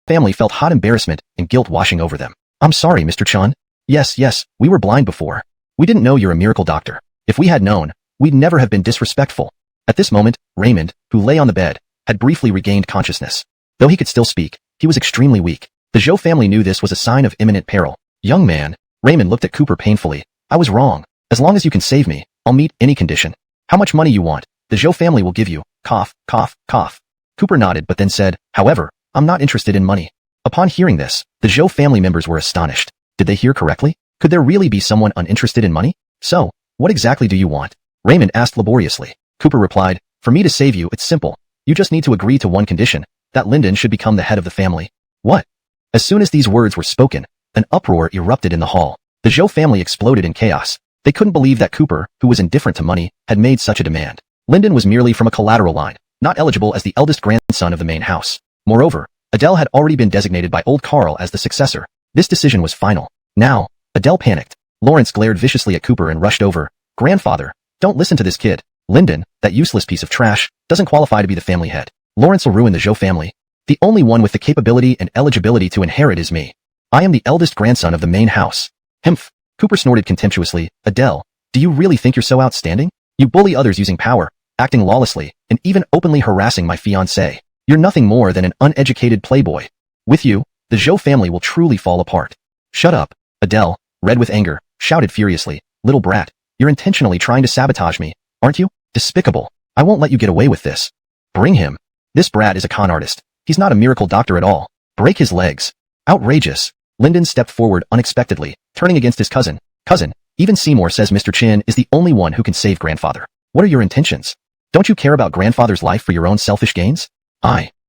family felt hot embarrassment and guilt washing over them. I'm sorry, Mr. Chun. Yes, we were blind before. We didn't know you're a miracle doctor. If we had known, we'd never have been disrespectful. At this moment, Raymond, who lay on the bed, had briefly regained consciousness. Though he could still speak, he was extremely weak. The Zhou family knew this was a sign of imminent peril. Young man, Raymond looked at Cooper painfully. I was wrong. As long as you can save me, I'll meet any condition. How much money you want, the Zhou family will give you. Cough, cough, cough. Cooper nodded but then said, however, I'm not interested in money. Upon hearing this, the Zhou family members were astonished. Did they hear correctly? Could there really be someone uninterested in money? So, what exactly do you want? Raymond asked laboriously. Cooper replied, for me to save you, it's simple. You just need to agree to one condition, that Lyndon should become the head of the family. What? As soon as these words were spoken, an uproar erupted in the hall. The Zhou family exploded in chaos. They couldn't believe that Cooper, who was indifferent to money, had made such a demand. Lyndon was merely from a collateral line, not eligible as the eldest grandson of the main house. Moreover, Adele had already been designated by old Carl as the successor. This decision was final. Now, Adele panicked. Lawrence glared viciously at Cooper and rushed over. Grandfather, don't listen to this kid. Lyndon, that useless piece of trash, doesn't qualify to be the family head. Lawrence will ruin the Zhou family. The only one with the capability and eligibility to inherit is me. I am the eldest grandson of the main house. Humph. Cooper snorted contemptuously. Adele, do you really think you're so outstanding? You bully others using power, acting lawlessly, and even openly harassing my fiancé. You're nothing more than an uneducated playboy. With you, the Zhou family will truly fall apart. Shut up. Adele, red with anger, shouted furiously. Little brat, you're intentionally trying to sabotage me, aren't you? Despicable. I won't let you get away with this. Bring him. This brat is a con artist. He's not a miracle doctor at all. Break his legs. Outrageous. Lyndon stepped forward unexpectedly, turning against his cousin. Cousin, even Seymour says Mr. Chin is the only one who can save grandfather. What are your intentions? Don't you care about grandfather's life for your own selfish gains?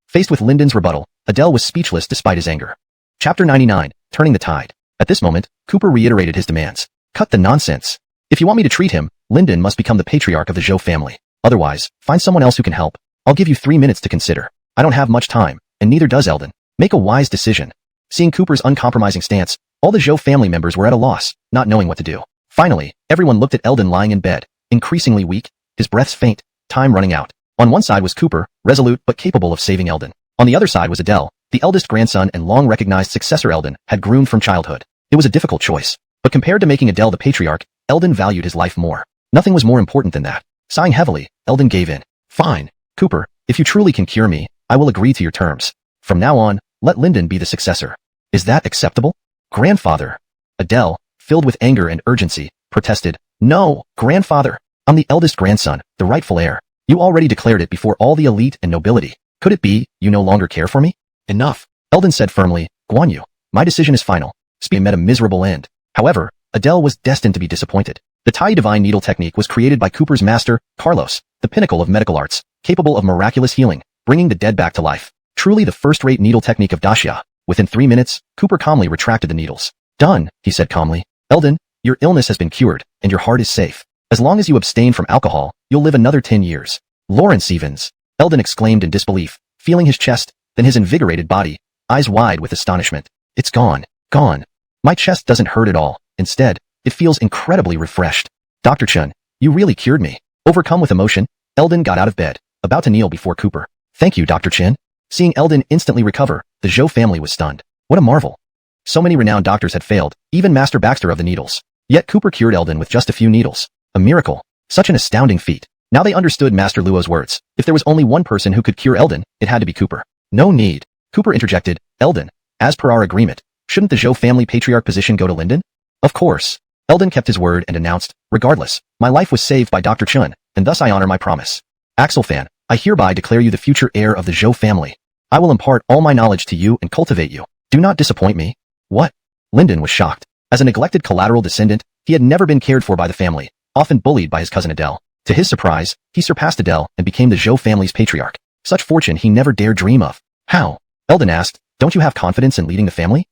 Faced with Lyndon's rebuttal, Adele was speechless despite his anger. Chapter 99, Turning the Tide. At this moment, Cooper reiterated his demands. Cut the nonsense. If you want me to treat him, Lyndon must become the patriarch of the Zhou family. Otherwise, find someone else who can help. I'll give you 3 minutes to consider. I don't have much time, and neither does Eldon. Make a wise decision. Seeing Cooper's uncompromising stance, all the Zhou family members were at a loss, not knowing what to do. Finally, everyone looked at Eldon lying in bed, increasingly weak, his breaths faint, time running out. On one side was Cooper, resolute but capable of saving Eldon. On the other side was Adele, the eldest grandson and long-recognized successor Eldon had groomed from childhood. It was a difficult choice, but compared to making Adele the patriarch, Eldon valued his life more. Nothing was more important than that. Sighing heavily, Eldon gave in. Fine, Cooper, if you truly can cure me, I will agree to your terms. From now on, let Lyndon be the successor. Is that acceptable? Grandfather. Adele, filled with anger and urgency, protested. No, grandfather. I'm the eldest grandson, the rightful heir. You already declared it before all the elite and nobility. Could it be, you no longer care for me? Enough. Eldon said firmly, Guan Yu, my decision is final. Speed met a miserable end. However, Adele was destined to be disappointed. The Tai Divine Needle technique was created by Cooper's master, Carlos, the pinnacle of medical arts, capable of miraculous healing, bringing the dead back to life. Truly the first-rate needle technique of Daxia. Within 3 minutes, Cooper calmly retracted the needles. Done, he said calmly. Eldon, your illness has been cured, and your heart is safe. As long as you abstain from alcohol, you'll live another 10 years. Lawrence Evans. Eldon exclaimed in disbelief, feeling his chest, then his invigorated body, eyes wide with astonishment. It's gone. Gone. My chest doesn't hurt at all. Instead, it feels incredibly refreshed. Dr. Chun, you really cured me. Overcome with emotion, Eldon got out of bed, about to kneel before Cooper. Thank you, Dr. Chin. Seeing Eldon instantly recover, the Zhou family was stunned. What a marvel. So many renowned doctors had failed, even Master Baxter of the needles. Yet Cooper cured Eldon with just a few needles. A miracle. Such an astounding feat. Now they understood Master Luo's words. If there was only one person who could cure Eldon, it had to be Cooper. No need. Cooper interjected. Eldon, as per our agreement, shouldn't the Zhou family patriarch position go to Lyndon? Of course. Eldon kept his word and announced, regardless, my life was saved by Dr. Chun, and thus I honor my promise. Axelfan, I hereby declare you the future heir of the Zhou family. I will impart all my knowledge to you and cultivate you. Do not disappoint me. What? Lyndon was shocked. As a neglected collateral descendant, he had never been cared for by the family, often bullied by his cousin Adele. To his surprise, he surpassed Adele and became the Zhou family's patriarch. Such fortune he never dared dream of. How? Eldon asked, don't you have confidence in leading the family?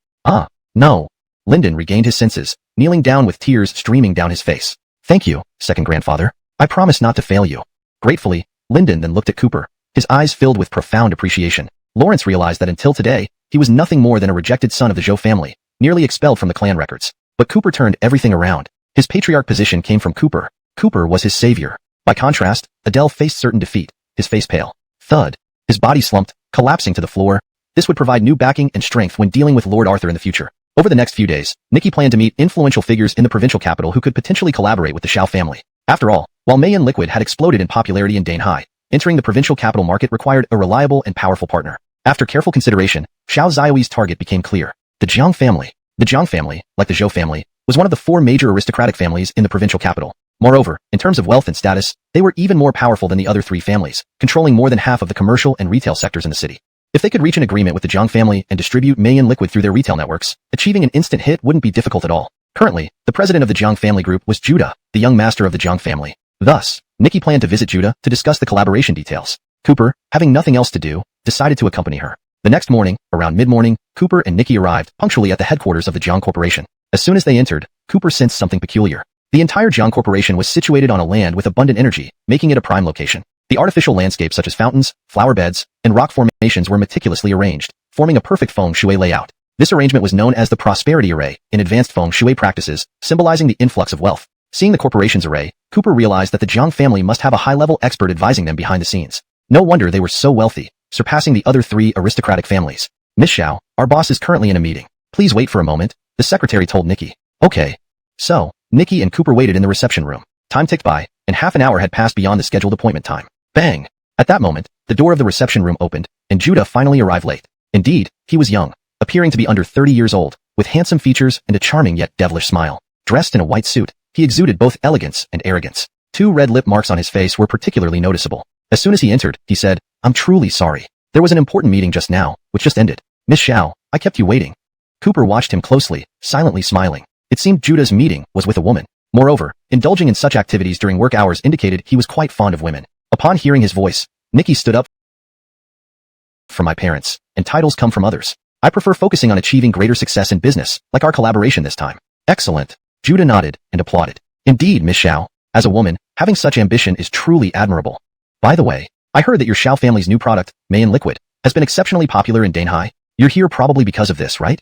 No. Lyndon regained his senses, kneeling down with tears streaming down his face. Thank you, second grandfather. I promise not to fail you. Gratefully, Lyndon then looked at Cooper, his eyes filled with profound appreciation. Lawrence realized that until today, he was nothing more than a rejected son of the Zhou family, nearly expelled from the clan records. But Cooper turned everything around. His patriarch position came from Cooper. Cooper was his savior. By contrast, Adele faced certain defeat, his face pale. Thud. His body slumped, collapsing to the floor. This would provide new backing and strength when dealing with Lord Arthur in the future. Over the next few days, Nikki planned to meet influential figures in the provincial capital who could potentially collaborate with the Xiao family. After all, while Mayan Liquid had exploded in popularity in Danhai, entering the provincial capital market required a reliable and powerful partner. After careful consideration, Xiao Ziyui's target became clear. The Jiang family. The Jiang family, like the Zhou family, was one of the 4 major aristocratic families in the provincial capital. Moreover, in terms of wealth and status, they were even more powerful than the other 3 families, controlling more than half of the commercial and retail sectors in the city. If they could reach an agreement with the Jiang family and distribute Mayan Liquid through their retail networks, achieving an instant hit wouldn't be difficult at all. Currently, the president of the Jiang family group was Judah, the young master of the Jiang family. Thus, Nikki planned to visit Judah to discuss the collaboration details. Cooper, having nothing else to do, decided to accompany her. The next morning, around mid-morning, Cooper and Nikki arrived punctually at the headquarters of the Jiang Corporation. As soon as they entered, Cooper sensed something peculiar. The entire Jiang Corporation was situated on a land with abundant energy, making it a prime location. The artificial landscapes such as fountains, flower beds, and rock formations were meticulously arranged, forming a perfect feng shui layout. This arrangement was known as the Prosperity Array in advanced feng shui practices, symbolizing the influx of wealth. Seeing the corporation's array, Cooper realized that the Jiang family must have a high-level expert advising them behind the scenes. No wonder they were so wealthy, surpassing the other 3 aristocratic families. Miss Xiao, our boss is currently in a meeting. Please wait for a moment, the secretary told Nikki. Okay. So, Nikki and Cooper waited in the reception room. Time ticked by, and half an hour had passed beyond the scheduled appointment time. Bang! At that moment, the door of the reception room opened, and Judah finally arrived late. Indeed, he was young, appearing to be under 30 years old, with handsome features and a charming yet devilish smile. Dressed in a white suit, he exuded both elegance and arrogance. 2 red lip marks on his face were particularly noticeable. As soon as he entered, he said, "I'm truly sorry. There was an important meeting just now, which just ended. Miss Xiao, I kept you waiting." Cooper watched him closely, silently smiling. It seemed Judah's meeting was with a woman. Moreover, indulging in such activities during work hours indicated he was quite fond of women. Upon hearing his voice, Nikki stood up. "From my parents, and titles come from others. I prefer focusing on achieving greater success in business, like our collaboration this time." "Excellent." Judah nodded and applauded. "Indeed, Miss Xiao. As a woman, having such ambition is truly admirable. By the way, I heard that your Xiao family's new product, Mayan Liquid, has been exceptionally popular in Donghua. You're here probably because of this, right?"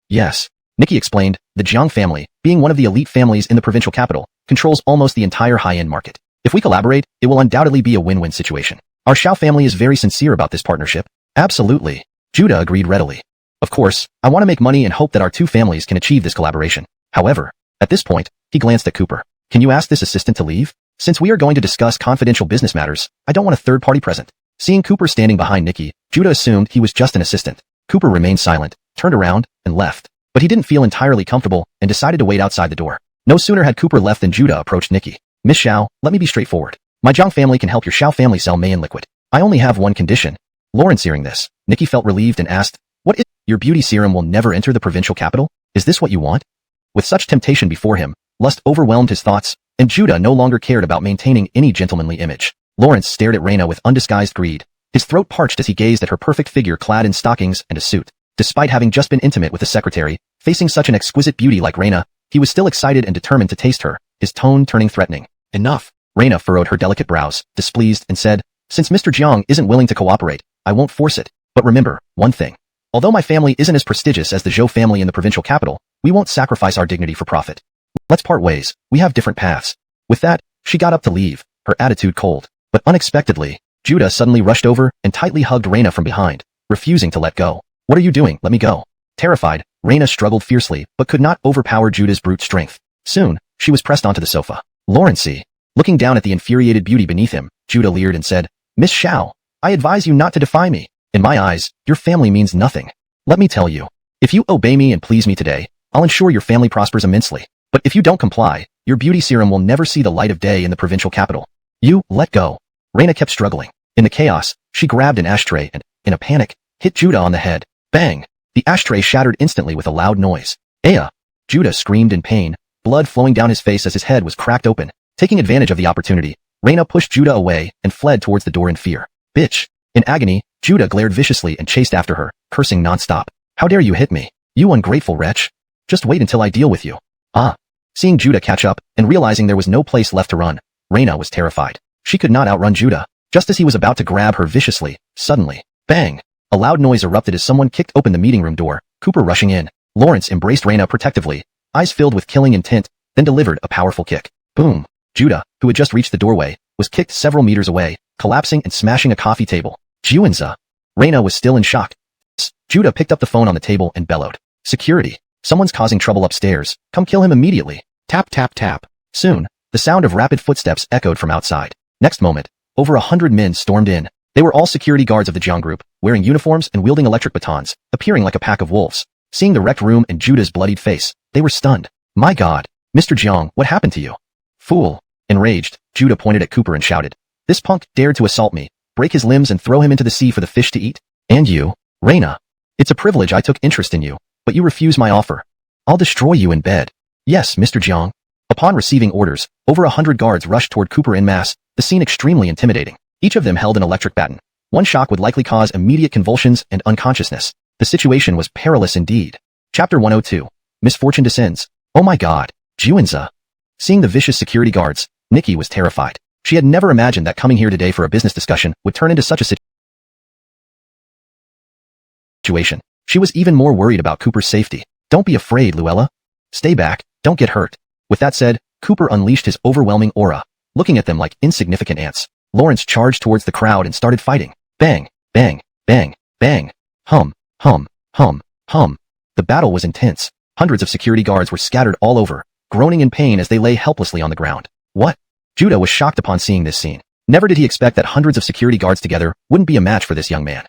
"Yes." Nikki explained, the Jiang family, being one of the elite families in the provincial capital, controls almost the entire high-end market. If we collaborate, it will undoubtedly be a win-win situation. Our Xiao family is very sincere about this partnership. Absolutely. Judah agreed readily. Of course, I want to make money and hope that our 2 families can achieve this collaboration. However, at this point, he glanced at Cooper. "Can you ask this assistant to leave? Since we are going to discuss confidential business matters, I don't want a third party present." Seeing Cooper standing behind Nikki, Judah assumed he was just an assistant. Cooper remained silent, turned around, and left. But he didn't feel entirely comfortable and decided to wait outside the door. No sooner had Cooper left than Judah approached Nikki. "Miss Xiao, let me be straightforward. My Jiang family can help your Xiao family sell Mayan Liquid. I only have one condition." Lawrence hearing this, Nikki felt relieved and asked, "What is your beauty serum will never enter the provincial capital? Is this what you want?" With such temptation before him, lust overwhelmed his thoughts, and Judah no longer cared about maintaining any gentlemanly image. Lawrence stared at Reina with undisguised greed. His throat parched as he gazed at her perfect figure clad in stockings and a suit. Despite having just been intimate with the secretary, facing such an exquisite beauty like Reina, he was still excited and determined to taste her, his tone turning threatening. "Enough." Reina furrowed her delicate brows, displeased, and said, "Since Mr. Jiang isn't willing to cooperate, I won't force it. But remember, one thing. Although my family isn't as prestigious as the Zhou family in the provincial capital, we won't sacrifice our dignity for profit. Let's part ways. We have different paths." With that, she got up to leave, her attitude cold. But unexpectedly, Judah suddenly rushed over and tightly hugged Reina from behind, refusing to let go. "What are you doing? Let me go." Terrified, Reina struggled fiercely but could not overpower Judah's brute strength. Soon, she was pressed onto the sofa. Lawrence, looking down at the infuriated beauty beneath him, Judah leered and said, "Miss Xiao, I advise you not to defy me. In my eyes, your family means nothing. Let me tell you, if you obey me and please me today, I'll ensure your family prospers immensely. But if you don't comply, your beauty serum will never see the light of day in the provincial capital." "You, let go." Reina kept struggling. In the chaos, she grabbed an ashtray and, in a panic, hit Judah on the head. Bang! The ashtray shattered instantly with a loud noise. "Aya!" Judah screamed in pain, blood flowing down his face as his head was cracked open. Taking advantage of the opportunity, Reina pushed Judah away and fled towards the door in fear. "Bitch!" In agony, Judah glared viciously and chased after her, cursing nonstop. "How dare you hit me? You ungrateful wretch! Just wait until I deal with you." Ah! Seeing Judah catch up and realizing there was no place left to run, Reina was terrified. She could not outrun Judah. Just as he was about to grab her viciously, suddenly, bang! A loud noise erupted as someone kicked open the meeting room door, Cooper rushing in. Lawrence embraced Reina protectively, eyes filled with killing intent, then delivered a powerful kick. Boom! Judah, who had just reached the doorway, was kicked several meters away, collapsing and smashing a coffee table. "Juanza!" Reina was still in shock. Judah picked up the phone on the table and bellowed. "Security! Someone's causing trouble upstairs. Come kill him immediately." Tap tap tap. Soon, the sound of rapid footsteps echoed from outside. Next moment, over 100 men stormed in. They were all security guards of the Jiang group, wearing uniforms and wielding electric batons, appearing like a pack of wolves. Seeing the wrecked room and Judah's bloodied face, they were stunned. "My God! Mr. Jiang, what happened to you?" "Fool!" Enraged, Judah pointed at Cooper and shouted, "This punk dared to assault me, break his limbs and throw him into the sea for the fish to eat? And you, Reina? It's a privilege I took interest in you, but you refuse my offer. I'll destroy you in bed." "Yes, Mr. Jiang." Upon receiving orders, over 100 guards rushed toward Cooper en masse, the scene extremely intimidating. Each of them held an electric baton. One shock would likely cause immediate convulsions and unconsciousness. The situation was perilous indeed. Chapter 102. Misfortune descends. Oh my God, Juanza. Seeing the vicious security guards, Nikki was terrified. She had never imagined that coming here today for a business discussion would turn into such a situation. She was even more worried about Cooper's safety. "Don't be afraid, Luella. Stay back, don't get hurt." With that said, Cooper unleashed his overwhelming aura, looking at them like insignificant ants. Lawrence charged towards the crowd and started fighting. Bang, bang, bang, bang. Hum, hum, hum, hum. The battle was intense. Hundreds of security guards were scattered all over, groaning in pain as they lay helplessly on the ground. What? Judah was shocked upon seeing this scene. Never did he expect that hundreds of security guards together wouldn't be a match for this young man.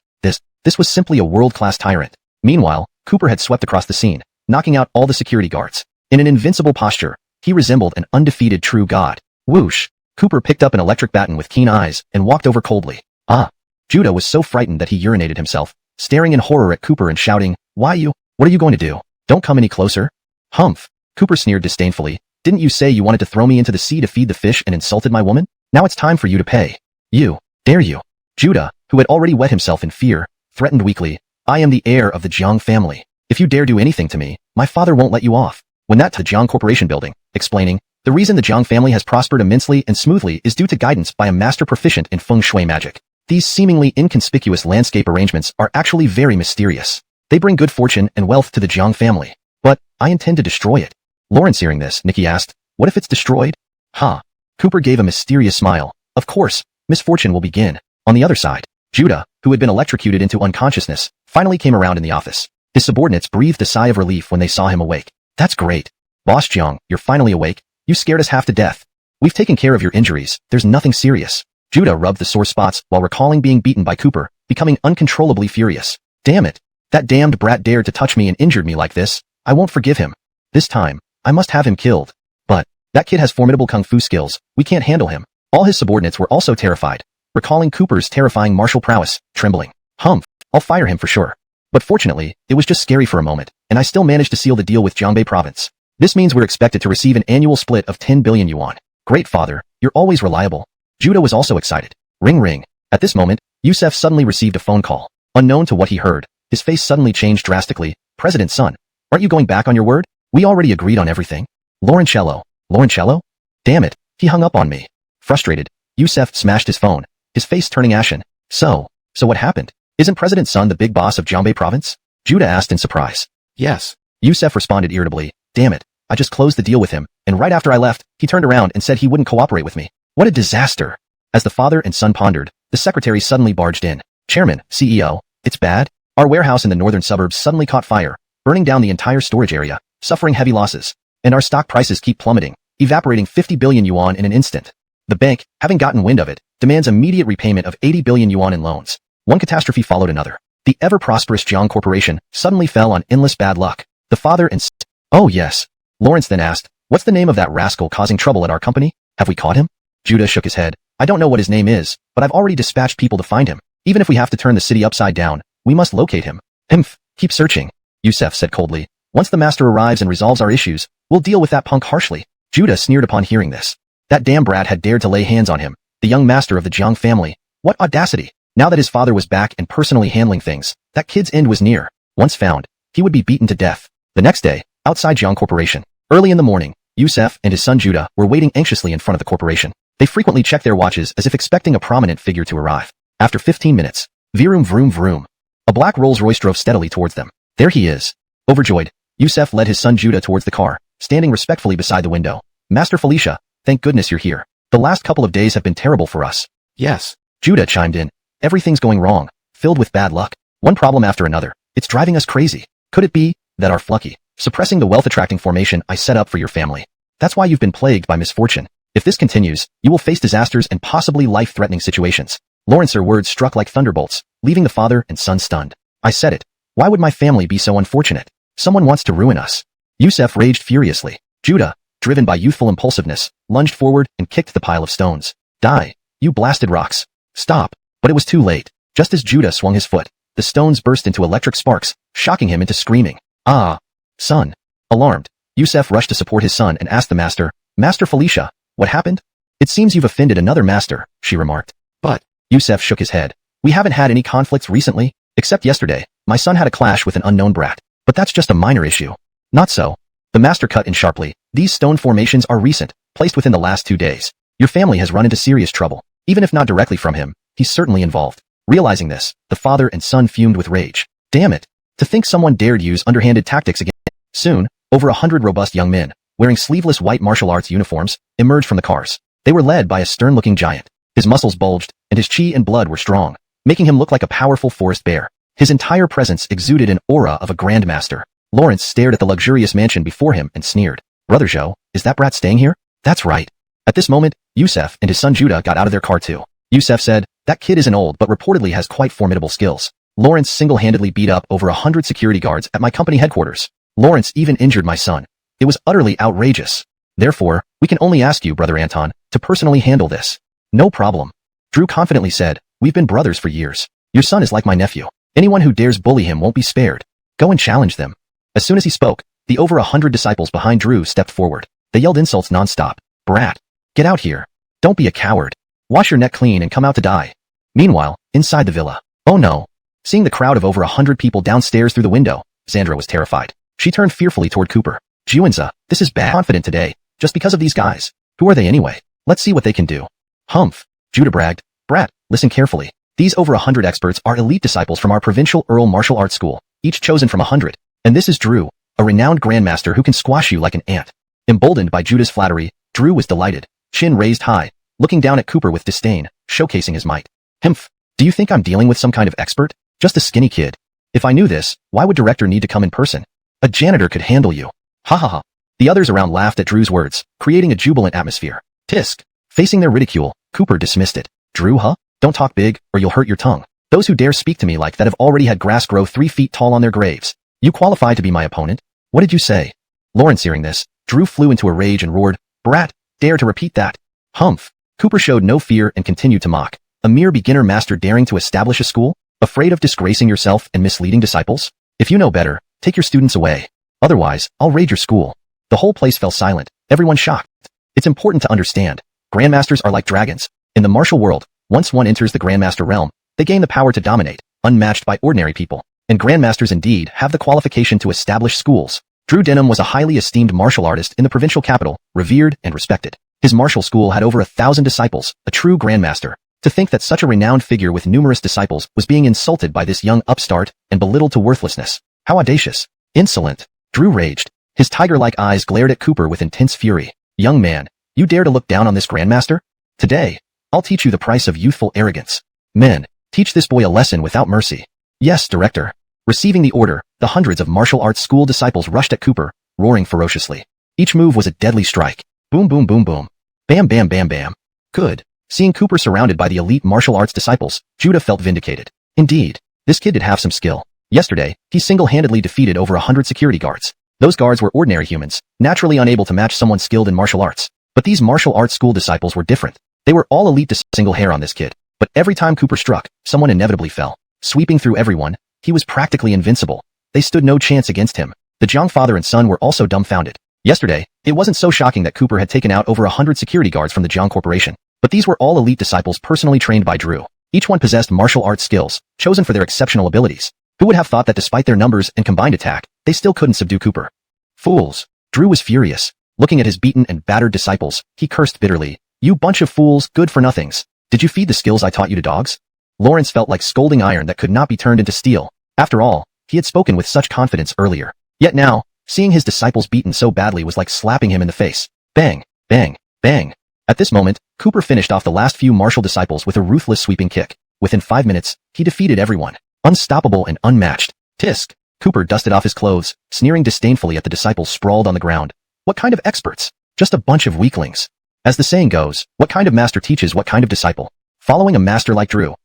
This was simply a world-class tyrant. Meanwhile, Cooper had swept across the scene, knocking out all the security guards. In an invincible posture, he resembled an undefeated true god. Whoosh! Cooper picked up an electric baton with keen eyes and walked over coldly. Ah! Judah was so frightened that he urinated himself, staring in horror at Cooper and shouting, "Why you? What are you going to do? Don't come any closer." Humph! Cooper sneered disdainfully. "Didn't you say you wanted to throw me into the sea to feed the fish and insulted my woman? Now it's time for you to pay." "You! Dare you!" Judah, who had already wet himself in fear, threatened weakly, "I am the heir of the Jiang family. If you dare do anything to me, my father won't let you off." When that to Jiang Corporation building, explaining, "The reason the Jiang family has prospered immensely and smoothly is due to guidance by a master proficient in feng shui magic. These seemingly inconspicuous landscape arrangements are actually very mysterious. They bring good fortune and wealth to the Jiang family. But I intend to destroy it." Lawrence hearing this, Nikki asked, "What if it's destroyed?" "Huh." Cooper gave a mysterious smile. "Of course, misfortune will begin." On the other side, Judah, who had been electrocuted into unconsciousness, finally came around in the office. His subordinates breathed a sigh of relief when they saw him awake. "That's great. Boss Jiang, you're finally awake. You scared us half to death. We've taken care of your injuries. There's nothing serious." Judah rubbed the sore spots while recalling being beaten by Cooper, becoming uncontrollably furious. "Damn it. That damned brat dared to touch me and injured me like this. I won't forgive him. This time, I must have him killed. But that kid has formidable kung fu skills. We can't handle him." All his subordinates were also terrified, recalling Cooper's terrifying martial prowess, trembling. "Humph, I'll fire him for sure. But fortunately, it was just scary for a moment, and I still managed to seal the deal with Jiangbei province. This means we're expected to receive an annual split of 10 billion yuan. Great father, you're always reliable." Judah was also excited. Ring ring. At this moment, Youssef suddenly received a phone call. Unknown to what he heard, his face suddenly changed drastically. "President's son, aren't you going back on your word? We already agreed on everything." Laurencello. Laurencello? Damn it, he hung up on me. Frustrated, Youssef smashed his phone, his face turning ashen. So what happened? Isn't President Sun the big boss of Jiangbei province?" Judah asked in surprise. "Yes." Youssef responded irritably. "Damn it, I just closed the deal with him, and right after I left, he turned around and said he wouldn't cooperate with me. What a disaster." As the father and son pondered, the secretary suddenly barged in. "Chairman, CEO, it's bad. Our warehouse in the northern suburbs suddenly caught fire, burning down the entire storage area, suffering heavy losses. And our stock prices keep plummeting, evaporating 50 billion yuan in an instant. The bank, having gotten wind of it, demands immediate repayment of 80 billion yuan in loans." One catastrophe followed another. The ever-prosperous Jiang Corporation suddenly fell on endless bad luck. The father and "Oh yes." Lawrence then asked, "What's the name of that rascal causing trouble at our company? Have we caught him?" Judah shook his head. "I don't know what his name is, but I've already dispatched people to find him. Even if we have to turn the city upside down, we must locate him." "Humph, keep searching," Youssef said coldly. "Once the master arrives and resolves our issues, we'll deal with that punk harshly." Judah sneered upon hearing this. That damn brat had dared to lay hands on him, the young master of the Jiang family. What audacity! Now that his father was back and personally handling things, that kid's end was near. Once found, he would be beaten to death. The next day, outside Jiang Corporation, early in the morning, Youssef and his son Judah were waiting anxiously in front of the corporation. They frequently checked their watches as if expecting a prominent figure to arrive. After 15 minutes, vroom vroom vroom. A black Rolls-Royce drove steadily towards them. There he is. Overjoyed, Youssef led his son Judah towards the car, standing respectfully beside the window. "Master Felicia, thank goodness you're here. The last couple of days have been terrible for us." "Yes." Judah chimed in. "Everything's going wrong, filled with bad luck. One problem after another. It's driving us crazy. Could it be that our flucky, suppressing the wealth-attracting formation I set up for your family? That's why you've been plagued by misfortune. If this continues, you will face disasters and possibly life-threatening situations." Lawrence's words struck like thunderbolts, leaving the father and son stunned. "I said it. Why would my family be so unfortunate? Someone wants to ruin us." Youssef raged furiously. Judah, driven by youthful impulsiveness, lunged forward and kicked the pile of stones. "Die, you blasted rocks. Stop." But it was too late. Just as Judah swung his foot, the stones burst into electric sparks, shocking him into screaming. "Ah! Son!" Alarmed, Youssef rushed to support his son and asked the master, "Master Felicia, what happened?" "It seems you've offended another master," she remarked. "But," Youssef shook his head, "we haven't had any conflicts recently, except yesterday. My son had a clash with an unknown brat. But that's just a minor issue." "Not so." The master cut in sharply. "These stone formations are recent, placed within the last 2 days. Your family has run into serious trouble. Even if not directly from him, he's certainly involved." Realizing this, the father and son fumed with rage. Damn it! To think someone dared use underhanded tactics again. Soon, over 100 robust young men, wearing sleeveless white martial arts uniforms, emerged from the cars. They were led by a stern-looking giant. His muscles bulged, and his chi and blood were strong, making him look like a powerful forest bear. His entire presence exuded an aura of a grandmaster. Lawrence stared at the luxurious mansion before him and sneered. "Brother Zhou, is that brat staying here?" "That's right." At this moment, Youssef and his son Judah got out of their car too. Youssef said, "That kid isn't old but reportedly has quite formidable skills. Lawrence single-handedly beat up over 100 security guards at my company headquarters. Lawrence even injured my son. It was utterly outrageous. Therefore, we can only ask you, Brother Anton, to personally handle this. No problem. Drew confidently said, we've been brothers for years. Your son is like my nephew. Anyone who dares bully him won't be spared. Go and challenge them. As soon as he spoke, the over 100 disciples behind Drew stepped forward. They yelled insults nonstop. Brat. Get out here. Don't be a coward. Wash your neck clean and come out to die. Meanwhile, inside the villa. Oh no. Seeing the crowd of over 100 people downstairs through the window, Sandra was terrified. She turned fearfully toward Cooper. Juanza, this is bad. Confident today, just because of these guys. Who are they anyway? Let's see what they can do. Humph. Judah bragged. Brat, listen carefully. These over 100 experts are elite disciples from our provincial Earl Martial Arts School, each chosen from 100. And this is Drew, a renowned grandmaster who can squash you like an ant. Emboldened by Judah's flattery, Drew was delighted, chin raised high, looking down at Cooper with disdain, showcasing his might. Humph. Do you think I'm dealing with some kind of expert? Just a skinny kid. If I knew this, why would director need to come in person? A janitor could handle you. Ha ha ha. The others around laughed at Drew's words, creating a jubilant atmosphere. Tisk. Facing their ridicule, Cooper dismissed it. Drew, huh? Don't talk big, or you'll hurt your tongue. Those who dare speak to me like that have already had grass grow 3 feet tall on their graves. You qualify to be my opponent? What did you say? Lawrence hearing this, Drew flew into a rage and roared, Brat, dare to repeat that. Humph. Cooper showed no fear and continued to mock. A mere beginner master daring to establish a school? Afraid of disgracing yourself and misleading disciples? If you know better, take your students away. Otherwise, I'll raid your school. The whole place fell silent, everyone shocked. It's important to understand. Grandmasters are like dragons. In the martial world, once one enters the grandmaster realm, they gain the power to dominate, unmatched by ordinary people. And grandmasters indeed have the qualification to establish schools. Drew Denham was a highly esteemed martial artist in the provincial capital, revered and respected. His martial school had over 1,000 disciples, a true grandmaster. To think that such a renowned figure with numerous disciples was being insulted by this young upstart and belittled to worthlessness. How audacious. Insolent. Drew raged. His tiger-like eyes glared at Cooper with intense fury. Young man, you dare to look down on this grandmaster? Today, I'll teach you the price of youthful arrogance. Men, teach this boy a lesson without mercy. Yes, director. Receiving the order, the hundreds of martial arts school disciples rushed at Cooper, roaring ferociously. Each move was a deadly strike. Boom boom boom boom. Bam bam bam bam. Good. Seeing Cooper surrounded by the elite martial arts disciples, Judah felt vindicated. Indeed, this kid did have some skill. Yesterday, he single-handedly defeated over 100 security guards. Those guards were ordinary humans, naturally unable to match someone skilled in martial arts. But these martial arts school disciples were different. They were all elite to single hair on this kid. But every time Cooper struck, someone inevitably fell. Sweeping through everyone, he was practically invincible. They stood no chance against him. The Jiang father and son were also dumbfounded. Yesterday, it wasn't so shocking that Cooper had taken out over 100 security guards from the Jiang Corporation. But these were all elite disciples personally trained by Drew. Each one possessed martial arts skills, chosen for their exceptional abilities. Who would have thought that despite their numbers and combined attack, they still couldn't subdue Cooper? Fools. Drew was furious. Looking at his beaten and battered disciples, he cursed bitterly. You bunch of fools, good-for-nothings. Did you feed the skills I taught you to dogs? Lawrence felt like scolding iron that could not be turned into steel. After all, he had spoken with such confidence earlier. Yet now, seeing his disciples beaten so badly was like slapping him in the face. Bang, bang, bang. At this moment, Cooper finished off the last few martial disciples with a ruthless sweeping kick. Within 5 minutes, he defeated everyone. Unstoppable and unmatched. Tisk. Cooper dusted off his clothes, sneering disdainfully at the disciples sprawled on the ground. What kind of experts? Just a bunch of weaklings. As the saying goes, what kind of master teaches what kind of disciple? Following a master like Drew.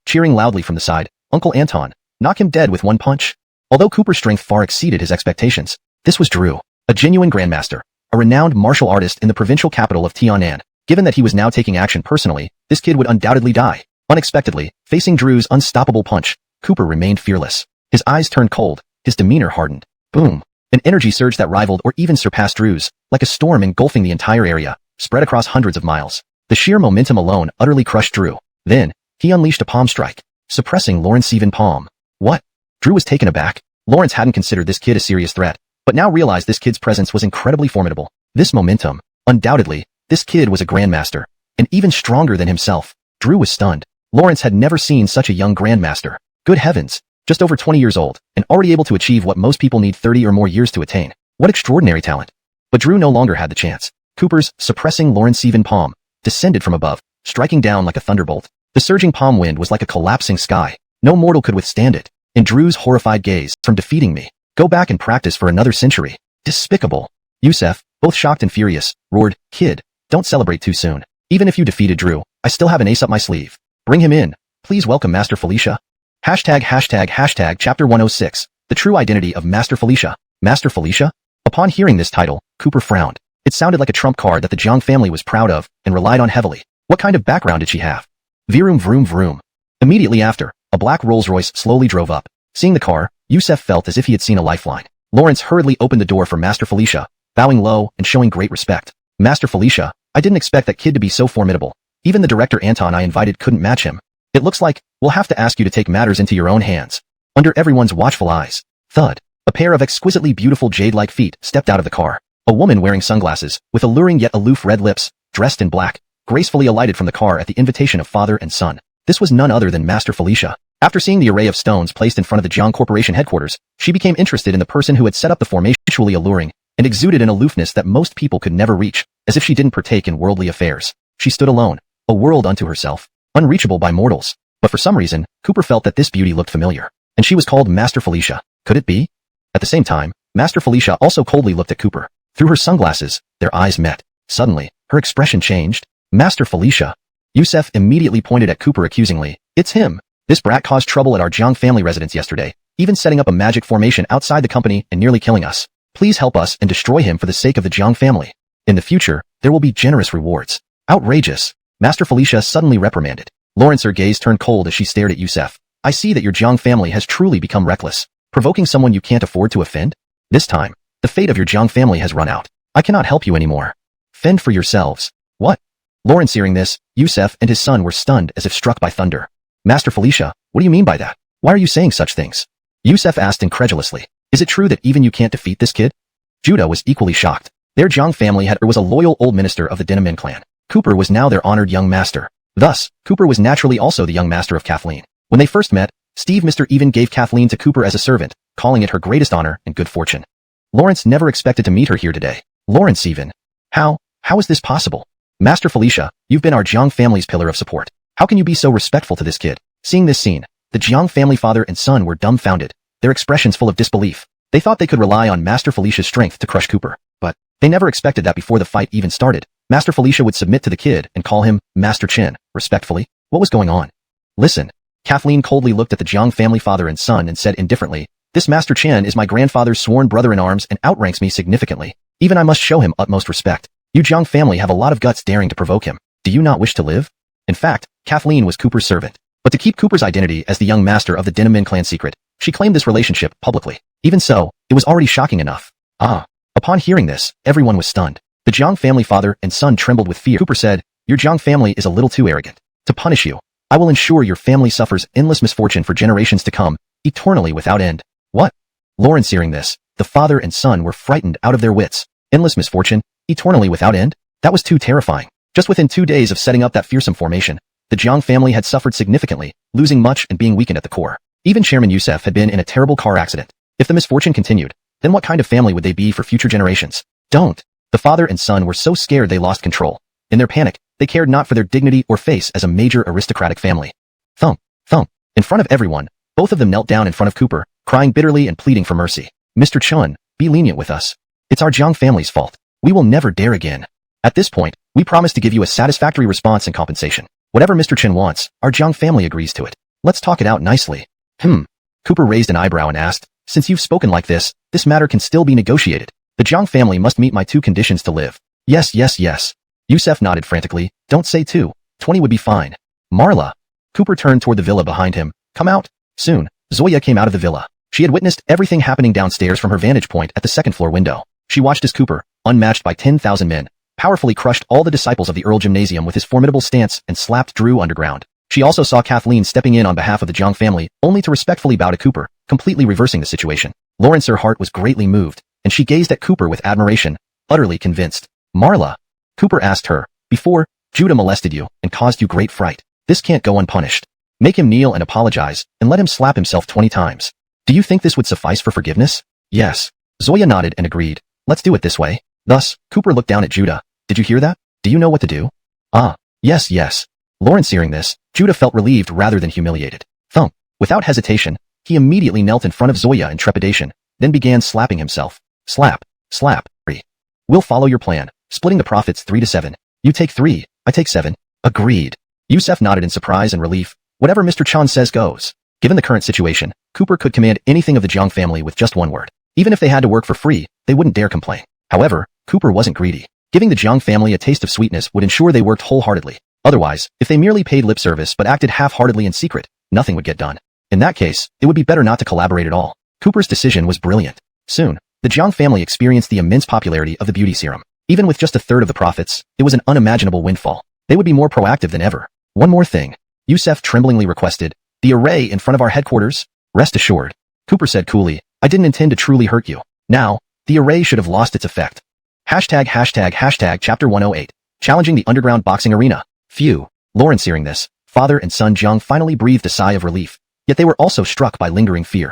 Cheering loudly from the side, Uncle Anton, knock him dead with one punch. Although Cooper's strength far exceeded his expectations, this was Drew, a genuine grandmaster, a renowned martial artist in the provincial capital of Tianan. Given that he was now taking action personally, this kid would undoubtedly die. Unexpectedly, facing Drew's unstoppable punch, Cooper remained fearless. His eyes turned cold, his demeanor hardened. Boom. An energy surge that rivaled or even surpassed Drew's, like a storm engulfing the entire area, spread across hundreds of miles. The sheer momentum alone utterly crushed Drew. Then, he unleashed a palm strike, suppressing Lawrence's even palm. What? Drew was taken aback. Lawrence hadn't considered this kid a serious threat, but now realized this kid's presence was incredibly formidable. This momentum, undoubtedly, this kid was a grandmaster, and even stronger than himself. Drew was stunned. Lawrence had never seen such a young grandmaster. Good heavens, just over 20 years old, and already able to achieve what most people need 30 or more years to attain. What extraordinary talent. But Drew no longer had the chance. Cooper's suppressing Lawrence's even palm descended from above, striking down like a thunderbolt. The surging palm wind was like a collapsing sky. No mortal could withstand it. In Drew's horrified gaze, from defeating me, go back and practice for another century. Despicable. Yusef, both shocked and furious, roared, Kid, don't celebrate too soon. Even if you defeated Drew, I still have an ace up my sleeve. Bring him in. Please welcome Master Felicia. ####. Chapter 106. The True Identity of Master Felicia. Master Felicia? Upon hearing this title, Cooper frowned. It sounded like a trump card that the Jiang family was proud of and relied on heavily. What kind of background did she have? Vroom vroom vroom. Immediately after, a black Rolls-Royce slowly drove up. Seeing the car, Yusef felt as if he had seen a lifeline. Lawrence hurriedly opened the door for Master Felicia, bowing low and showing great respect. Master Felicia, I didn't expect that kid to be so formidable. Even the director Anton I invited couldn't match him. It looks like we'll have to ask you to take matters into your own hands. Under everyone's watchful eyes, thud, a pair of exquisitely beautiful jade-like feet stepped out of the car. A woman wearing sunglasses, with alluring yet aloof red lips, dressed in black, gracefully alighted from the car at the invitation of father and son. This was none other than Master Felicia. After seeing the array of stones placed in front of the Jiang Corporation headquarters, she became interested in the person who had set up the formation, visually alluring, and exuded an aloofness that most people could never reach, as if she didn't partake in worldly affairs. She stood alone, a world unto herself, unreachable by mortals. But for some reason, Cooper felt that this beauty looked familiar. And she was called Master Felicia. Could it be? At the same time, Master Felicia also coldly looked at Cooper. Through her sunglasses, their eyes met. Suddenly, her expression changed. Master Felicia. Yusef immediately pointed at Cooper accusingly. It's him. This brat caused trouble at our Jiang family residence yesterday, even setting up a magic formation outside the company and nearly killing us. Please help us and destroy him for the sake of the Jiang family. In the future, there will be generous rewards. Outrageous. Master Felicia suddenly reprimanded. Lawrence, her gaze turned cold as she stared at Yusef. I see that your Jiang family has truly become reckless, provoking someone you can't afford to offend. This time, the fate of your Jiang family has run out. I cannot help you anymore. Fend for yourselves. What? Lawrence, hearing this, Yusef and his son were stunned as if struck by thunder. Master Felicia, what do you mean by that? Why are you saying such things? Yusef asked incredulously. Is it true that even you can't defeat this kid? Judah was equally shocked. Their Jiang family was a loyal old minister of the Dinamin clan. Cooper was now their honored young master. Thus, Cooper was naturally also the young master of Kathleen. When they first met, Steve Mr. even gave Kathleen to Cooper as a servant, calling it her greatest honor and good fortune. Lawrence never expected to meet her here today. Lawrence even. How is this possible? Master Felicia, you've been our Jiang family's pillar of support. How can you be so respectful to this kid? Seeing this scene, the Jiang family father and son were dumbfounded, their expressions full of disbelief. They thought they could rely on Master Felicia's strength to crush Cooper, but they never expected that before the fight even started, Master Felicia would submit to the kid and call him Master Chin, respectfully. What was going on? Listen. Kathleen coldly looked at the Jiang family father and son and said indifferently, this Master Chen is my grandfather's sworn brother-in-arms and outranks me significantly. Even I must show him utmost respect. You Jiang family have a lot of guts daring to provoke him. Do you not wish to live? In fact, Kathleen was Cooper's servant. But to keep Cooper's identity as the young master of the Dinamin clan secret, she claimed this relationship publicly. Even so, it was already shocking enough. Upon hearing this, everyone was stunned. The Jiang family father and son trembled with fear. Cooper said, your Jiang family is a little too arrogant. To punish you, I will ensure your family suffers endless misfortune for generations to come, eternally without end. What? Lawrence, hearing this, the father and son were frightened out of their wits. Endless misfortune, eternally without end? That was too terrifying. Just within 2 days of setting up that fearsome formation, the Jiang family had suffered significantly, losing much and being weakened at the core. Even Chairman Yusef had been in a terrible car accident. If the misfortune continued, then what kind of family would they be for future generations? Don't. The father and son were so scared they lost control. In their panic, they cared not for their dignity or face as a major aristocratic family. Thump, thump. In front of everyone, both of them knelt down in front of Cooper, crying bitterly and pleading for mercy. Mr. Chun, be lenient with us. It's our Jiang family's fault. We will never dare again. At this point, we promise to give you a satisfactory response and compensation. Whatever Mr. Chen wants, our Jiang family agrees to it. Let's talk it out nicely. Cooper raised an eyebrow and asked, since you've spoken like this matter can still be negotiated. The Jiang family must meet my 2 conditions to live. Yes. Yusef nodded frantically. Don't say 2. 20 would be fine. Marla. Cooper turned toward the villa behind him. Come out. Soon, Zoya came out of the villa. She had witnessed everything happening downstairs from her vantage point at the second-floor window. She watched as Cooper, unmatched by 10,000 men, powerfully crushed all the disciples of the Earl Gymnasium with his formidable stance and slapped Drew underground. She also saw Kathleen stepping in on behalf of the Jiang family, only to respectfully bow to Cooper, completely reversing the situation. Lawrence, her heart was greatly moved, and she gazed at Cooper with admiration, utterly convinced. Marla. Cooper asked her, before, Judah molested you and caused you great fright. This can't go unpunished. Make him kneel and apologize, and let him slap himself 20 times. Do you think this would suffice for forgiveness? Yes. Zoya nodded and agreed. Let's do it this way. Thus, Cooper looked down at Judah. Did you hear that? Do you know what to do? Yes. Lawrence, hearing this, Judah felt relieved rather than humiliated. Thump. Without hesitation, he immediately knelt in front of Zoya in trepidation, then began slapping himself. Slap. We'll follow your plan, splitting the profits 3 to 7. You take 3, I take 7. Agreed. Yusef nodded in surprise and relief. Whatever Mr. Chan says goes. Given the current situation, Cooper could command anything of the Jiang family with just one word. Even if they had to work for free, they wouldn't dare complain. However, Cooper wasn't greedy. Giving the Jiang family a taste of sweetness would ensure they worked wholeheartedly. Otherwise, if they merely paid lip service but acted half-heartedly in secret, nothing would get done. In that case, it would be better not to collaborate at all. Cooper's decision was brilliant. Soon, the Jiang family experienced the immense popularity of the beauty serum. Even with just a third of the profits, it was an unimaginable windfall. They would be more proactive than ever. One more thing. Youssef tremblingly requested, "The array in front of our headquarters?" "Rest assured," Cooper said coolly, "I didn't intend to truly hurt you. Now, the array should have lost its effect." Chapter 108. Challenging the underground boxing arena. Phew. Lawrence, hearing this, father and son Jiang finally breathed a sigh of relief. Yet they were also struck by lingering fear.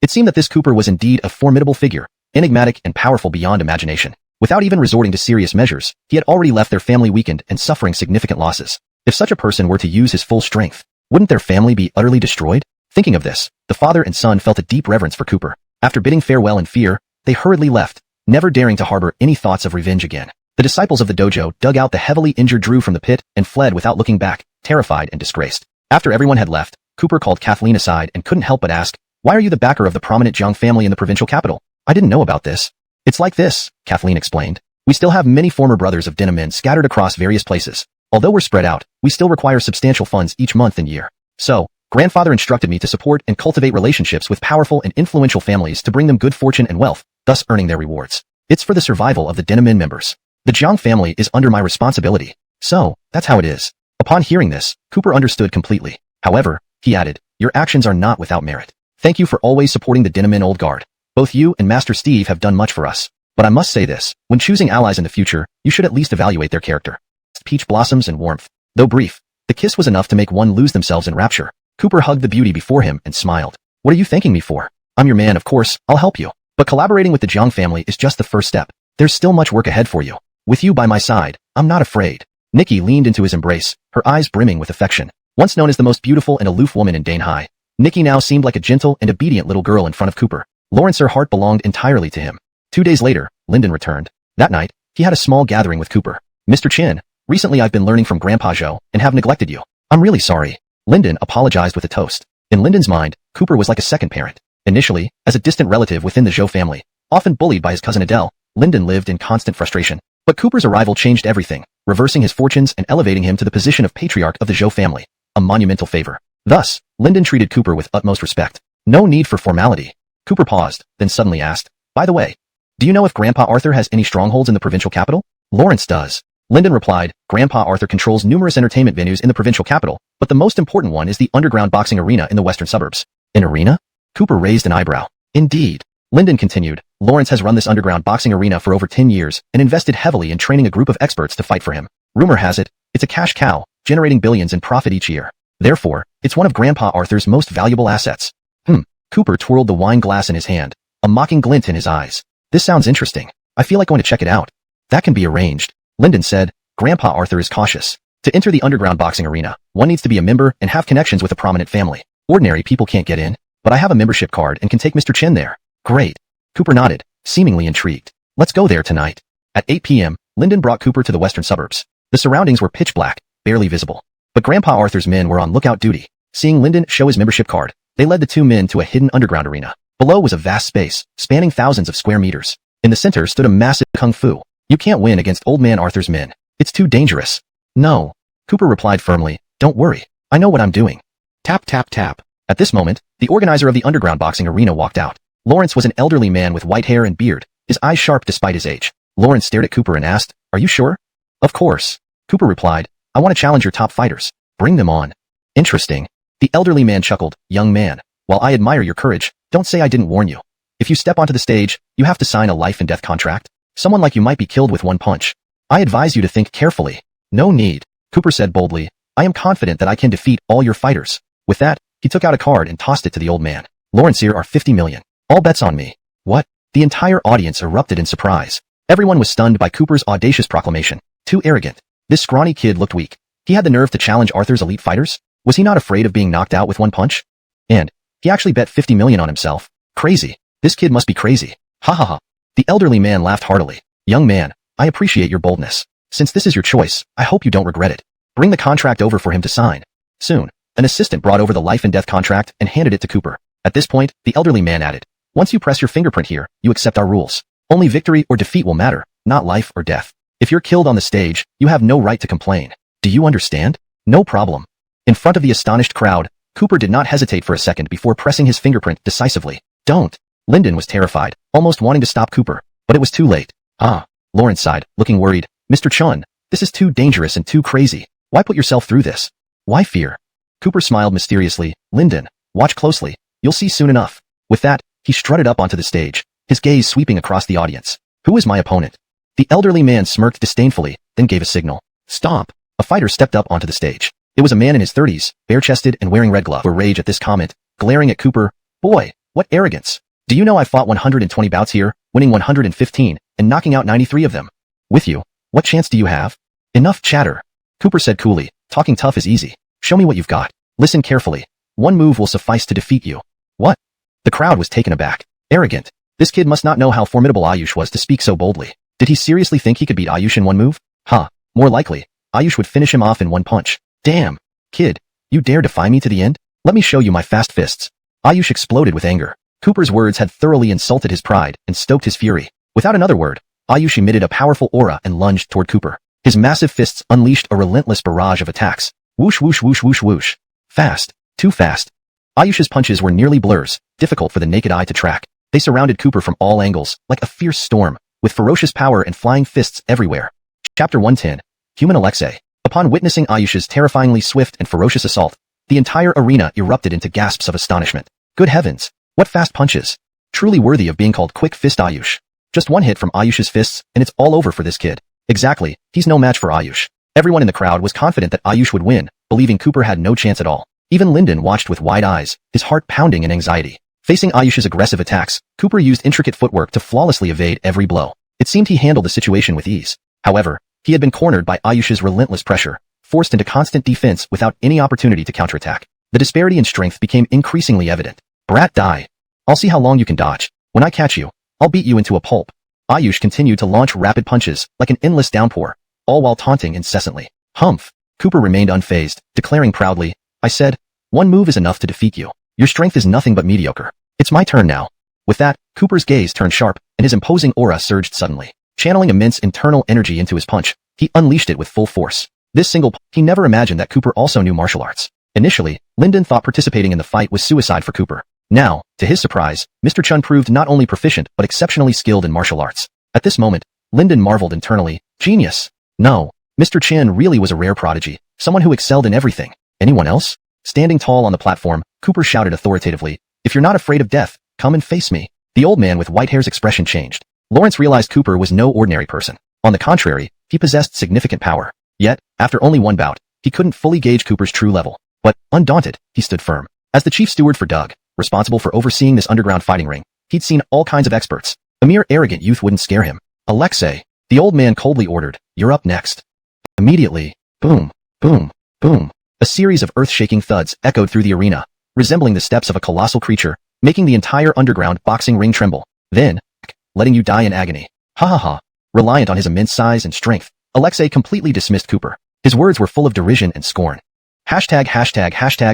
It seemed that this Cooper was indeed a formidable figure, enigmatic and powerful beyond imagination. Without even resorting to serious measures, he had already left their family weakened and suffering significant losses. If such a person were to use his full strength, wouldn't their family be utterly destroyed? Thinking of this, the father and son felt a deep reverence for Cooper. After bidding farewell in fear, they hurriedly left, never daring to harbor any thoughts of revenge again. The disciples of the dojo dug out the heavily injured Drew from the pit and fled without looking back, terrified and disgraced. After everyone had left, Cooper called Kathleen aside and couldn't help but ask, "Why are you the backer of the prominent Jiang family in the provincial capital? I didn't know about this." "It's like this," Kathleen explained. "We still have many former brothers of denim men scattered across various places. Although we're spread out, we still require substantial funds each month and year. So, grandfather instructed me to support and cultivate relationships with powerful and influential families to bring them good fortune and wealth, thus earning their rewards. It's for the survival of the denim men members. The Jiang family is under my responsibility. So, that's how it is." Upon hearing this, Cooper understood completely. However, he added, "Your actions are not without merit. Thank you for always supporting the denim men old guard. Both you and Master Steve have done much for us. But I must say this, when choosing allies in the future, you should at least evaluate their character." Peach blossoms and warmth. Though brief, the kiss was enough to make one lose themselves in rapture. Cooper hugged the beauty before him and smiled. "What are you thanking me for? I'm your man, of course, I'll help you. But collaborating with the Jiang family is just the first step. There's still much work ahead for you. With you by my side, I'm not afraid." Nikki leaned into his embrace, her eyes brimming with affection. Once known as the most beautiful and aloof woman in Donghua, Nikki now seemed like a gentle and obedient little girl in front of Cooper. Lawrence's heart belonged entirely to him. 2 days later, Lyndon returned. That night, he had a small gathering with Cooper. "Mr. Chin, recently I've been learning from Grandpa Zhou and have neglected you. I'm really sorry." Lyndon apologized with a toast. In Lyndon's mind, Cooper was like a second parent. Initially, as a distant relative within the Zhou family, often bullied by his cousin Adele, Lyndon lived in constant frustration. But Cooper's arrival changed everything, reversing his fortunes and elevating him to the position of patriarch of the Zhou family, a monumental favor. Thus, Lyndon treated Cooper with utmost respect. No need for formality. Cooper paused, then suddenly asked, "By the way, do you know if Grandpa Arthur has any strongholds in the provincial capital?" "Lawrence does." Lyndon replied, "Grandpa Arthur controls numerous entertainment venues in the provincial capital, but the most important one is the underground boxing arena in the western suburbs." "An arena?" Cooper raised an eyebrow. "Indeed." Lyndon continued, "Lawrence has run this underground boxing arena for over 10 years and invested heavily in training a group of experts to fight for him. Rumor has it, it's a cash cow, generating billions in profit each year. Therefore, it's one of Grandpa Arthur's most valuable assets." Cooper twirled the wine glass in his hand, a mocking glint in his eyes. "This sounds interesting. I feel like going to check it out." "That can be arranged," Lyndon said. "Grandpa Arthur is cautious. To enter the underground boxing arena, one needs to be a member and have connections with a prominent family. Ordinary people can't get in, but I have a membership card and can take Mr. Chin there." "Great." Cooper nodded, seemingly intrigued. "Let's go there tonight." At 8 p.m., Lyndon brought Cooper to the western suburbs. The surroundings were pitch black, barely visible. But Grandpa Arthur's men were on lookout duty. Seeing Lyndon show his membership card, they led the two men to a hidden underground arena. Below was a vast space, spanning thousands of square meters. In the center stood a massive kung fu. "You can't win against Old Man Arthur's men. It's too dangerous." "No." Cooper replied firmly, "Don't worry. I know what I'm doing." Tap, tap, tap. At this moment, the organizer of the underground boxing arena walked out. Lawrence was an elderly man with white hair and beard, his eyes sharp despite his age. Lawrence stared at Cooper and asked, "Are you sure?" "Of course." Cooper replied, "I want to challenge your top fighters. Bring them on." "Interesting." The elderly man chuckled, "Young man, while I admire your courage, don't say I didn't warn you. If you step onto the stage, you have to sign a life and death contract. Someone like you might be killed with one punch. I advise you to think carefully." "No need," Cooper said boldly. "I am confident that I can defeat all your fighters." With that, he took out a card and tossed it to the old man. "Lawrence, here are 50 million. All bets on me." "What?" The entire audience erupted in surprise. Everyone was stunned by Cooper's audacious proclamation. Too arrogant. This scrawny kid looked weak. He had the nerve to challenge Arthur's elite fighters? Was he not afraid of being knocked out with one punch? And he actually bet 50 million on himself. Crazy. This kid must be crazy. Ha ha ha. The elderly man laughed heartily. "Young man, I appreciate your boldness. Since this is your choice, I hope you don't regret it. Bring the contract over for him to sign. Soon, an assistant brought over the life and death contract and handed it to Cooper. At this point, the elderly man added, "Once you press your fingerprint here, you accept our rules. Only victory or defeat will matter, not life or death. If you're killed on the stage, you have no right to complain. Do you understand?" "No problem." In front of the astonished crowd, Cooper did not hesitate for a second before pressing his fingerprint decisively. "Don't." Lyndon was terrified, almost wanting to stop Cooper, but it was too late. "Ah," Lawrence sighed, looking worried. "Mr. Chun, this is too dangerous and too crazy. Why put yourself through this? Why fear?" Cooper smiled mysteriously. "Lyndon, watch closely. You'll see soon enough." With that, he strutted up onto the stage, his gaze sweeping across the audience. "Who is my opponent?" The elderly man smirked disdainfully, then gave a signal. "Stop." A fighter stepped up onto the stage. It was a man in his 30s, bare-chested and wearing red gloves. Rage at this comment, glaring at Cooper. "Boy, what arrogance. Do you know I fought 120 bouts here, winning 115, and knocking out 93 of them? With you, what chance do you have?" "Enough chatter," Cooper said coolly. "Talking tough is easy. Show me what you've got. Listen carefully. One move will suffice to defeat you." "What?" The crowd was taken aback. Arrogant. This kid must not know how formidable Ayush was to speak so boldly. Did he seriously think he could beat Ayush in one move? More likely, Ayush would finish him off in one punch. "Damn. Kid, you dare defy me to the end? Let me show you my fast fists." Ayush exploded with anger. Cooper's words had thoroughly insulted his pride and stoked his fury. Without another word, Ayush emitted a powerful aura and lunged toward Cooper. His massive fists unleashed a relentless barrage of attacks. Whoosh whoosh whoosh whoosh whoosh. Fast. Too fast. Ayush's punches were nearly blurs, difficult for the naked eye to track. They surrounded Cooper from all angles, like a fierce storm, with ferocious power and flying fists everywhere. Chapter 110. Human Alexei. Upon witnessing Ayush's terrifyingly swift and ferocious assault, the entire arena erupted into gasps of astonishment. Good heavens! What fast punches! Truly worthy of being called Quick Fist Ayush. Just one hit from Ayush's fists, and it's all over for this kid. Exactly, he's no match for Ayush. Everyone in the crowd was confident that Ayush would win, believing Cooper had no chance at all. Even Lyndon watched with wide eyes, his heart pounding in anxiety. Facing Ayush's aggressive attacks, Cooper used intricate footwork to flawlessly evade every blow. It seemed he handled the situation with ease. However, he had been cornered by Ayush's relentless pressure, forced into constant defense without any opportunity to counterattack. The disparity in strength became increasingly evident. "Brat, die. I'll see how long you can dodge. When I catch you, I'll beat you into a pulp." Ayush continued to launch rapid punches, like an endless downpour, all while taunting incessantly. "Humph." Cooper remained unfazed, declaring proudly, "I said, one move is enough to defeat you. Your strength is nothing but mediocre. It's my turn now." With that, Cooper's gaze turned sharp, and his imposing aura surged suddenly. Channeling immense internal energy into his punch, he unleashed it with full force. He never imagined that Cooper also knew martial arts. Initially, Lyndon thought participating in the fight was suicide for Cooper. Now, to his surprise, Mr. Chun proved not only proficient but exceptionally skilled in martial arts. At this moment, Lyndon marveled internally. Genius. No, Mr. Chen really was a rare prodigy, someone who excelled in everything. Anyone else? Standing tall on the platform, Cooper shouted authoritatively, "If you're not afraid of death, come and face me." The old man with white hair's expression changed. Lawrence realized Cooper was no ordinary person. On the contrary, he possessed significant power. Yet, after only one bout, he couldn't fully gauge Cooper's true level. But, undaunted, he stood firm. As the chief steward for Doug, responsible for overseeing this underground fighting ring, he'd seen all kinds of experts. A mere arrogant youth wouldn't scare him. "Alexei," the old man coldly ordered, "you're up next." Immediately, boom, boom, boom, a series of earth-shaking thuds echoed through the arena, resembling the steps of a colossal creature, making the entire underground boxing ring tremble. Then, letting you die in agony. Ha ha ha. Reliant on his immense size and strength, Alexei completely dismissed Cooper. His words were full of derision and scorn. Hashtag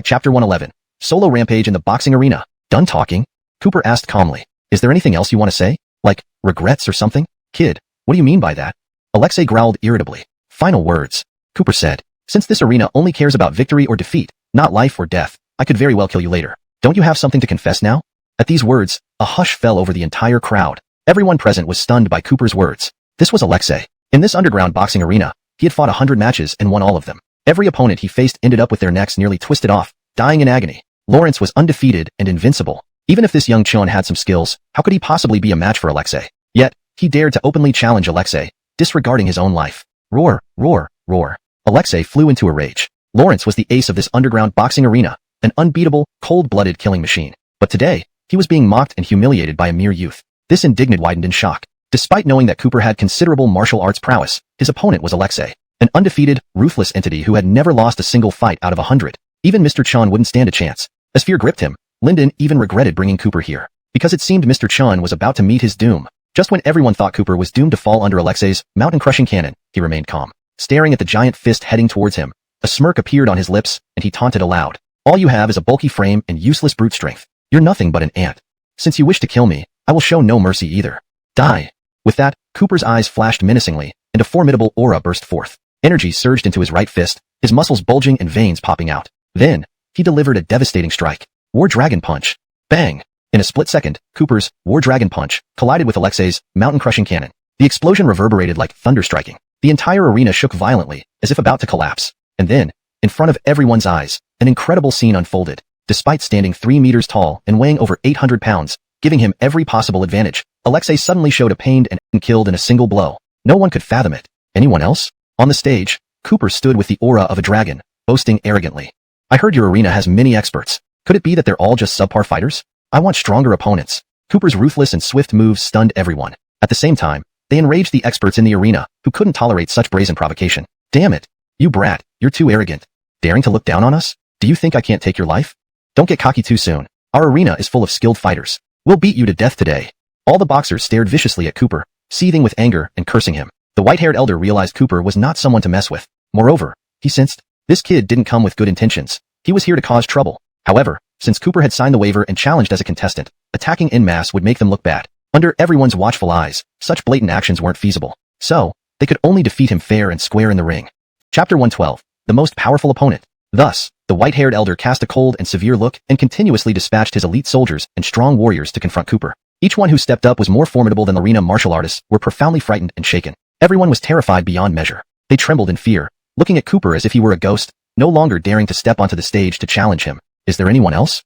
Chapter 111. Solo rampage in the boxing arena. Done talking? Cooper asked calmly. Is there anything else you want to say? Like, regrets or something? Kid, what do you mean by that? Alexei growled irritably. Final words. Cooper said. Since this arena only cares about victory or defeat, not life or death, I could very well kill you later. Don't you have something to confess now? At these words, a hush fell over the entire crowd. Everyone present was stunned by Cooper's words. This was Alexei. In this underground boxing arena, he had fought 100 matches and won all of them. Every opponent he faced ended up with their necks nearly twisted off, dying in agony. Lawrence was undefeated and invincible. Even if this young Chun had some skills, how could he possibly be a match for Alexei? Yet, he dared to openly challenge Alexei, disregarding his own life. Roar, roar, roar. Alexei flew into a rage. Lawrence was the ace of this underground boxing arena, an unbeatable, cold-blooded killing machine. But today, he was being mocked and humiliated by a mere youth. This indignant widened in shock. Despite knowing that Cooper had considerable martial arts prowess, his opponent was Alexei, an undefeated, ruthless entity who had never lost a single fight out of 100. Even Mr. Chun wouldn't stand a chance. As fear gripped him, Lyndon even regretted bringing Cooper here, because it seemed Mr. Chun was about to meet his doom. Just when everyone thought Cooper was doomed to fall under Alexei's mountain-crushing cannon, he remained calm, staring at the giant fist heading towards him. A smirk appeared on his lips, and he taunted aloud. All you have is a bulky frame and useless brute strength. You're nothing but an ant. Since you wish to kill me, I will show no mercy either. Die. With that, Cooper's eyes flashed menacingly, and a formidable aura burst forth. Energy surged into his right fist, his muscles bulging and veins popping out. Then, he delivered a devastating strike. War Dragon Punch. Bang! In a split second, Cooper's War Dragon Punch collided with Alexei's mountain-crushing cannon. The explosion reverberated like thunder striking. The entire arena shook violently, as if about to collapse. And then, in front of everyone's eyes, an incredible scene unfolded. Despite standing 3 meters tall and weighing over 800 pounds, giving him every possible advantage, Alexei suddenly showed a pained and killed in a single blow. No one could fathom it. Anyone else? On the stage, Cooper stood with the aura of a dragon, boasting arrogantly. I heard your arena has many experts. Could it be that they're all just subpar fighters? I want stronger opponents. Cooper's ruthless and swift moves stunned everyone. At the same time, they enraged the experts in the arena, who couldn't tolerate such brazen provocation. Damn it! You brat, you're too arrogant. Daring to look down on us? Do you think I can't take your life? Don't get cocky too soon. Our arena is full of skilled fighters. We'll beat you to death today. All the boxers stared viciously at Cooper, seething with anger and cursing him. The white-haired elder realized Cooper was not someone to mess with. Moreover, he sensed, this kid didn't come with good intentions. He was here to cause trouble. However, since Cooper had signed the waiver and challenged as a contestant, attacking en masse would make them look bad. Under everyone's watchful eyes, such blatant actions weren't feasible. So, they could only defeat him fair and square in the ring. Chapter 112. The most powerful opponent. Thus, the white-haired elder cast a cold and severe look and continuously dispatched his elite soldiers and strong warriors to confront Cooper. Each one who stepped up was more formidable than the arena martial artists were profoundly frightened and shaken. Everyone was terrified beyond measure. They trembled in fear, looking at Cooper as if he were a ghost, no longer daring to step onto the stage to challenge him. Is there anyone else?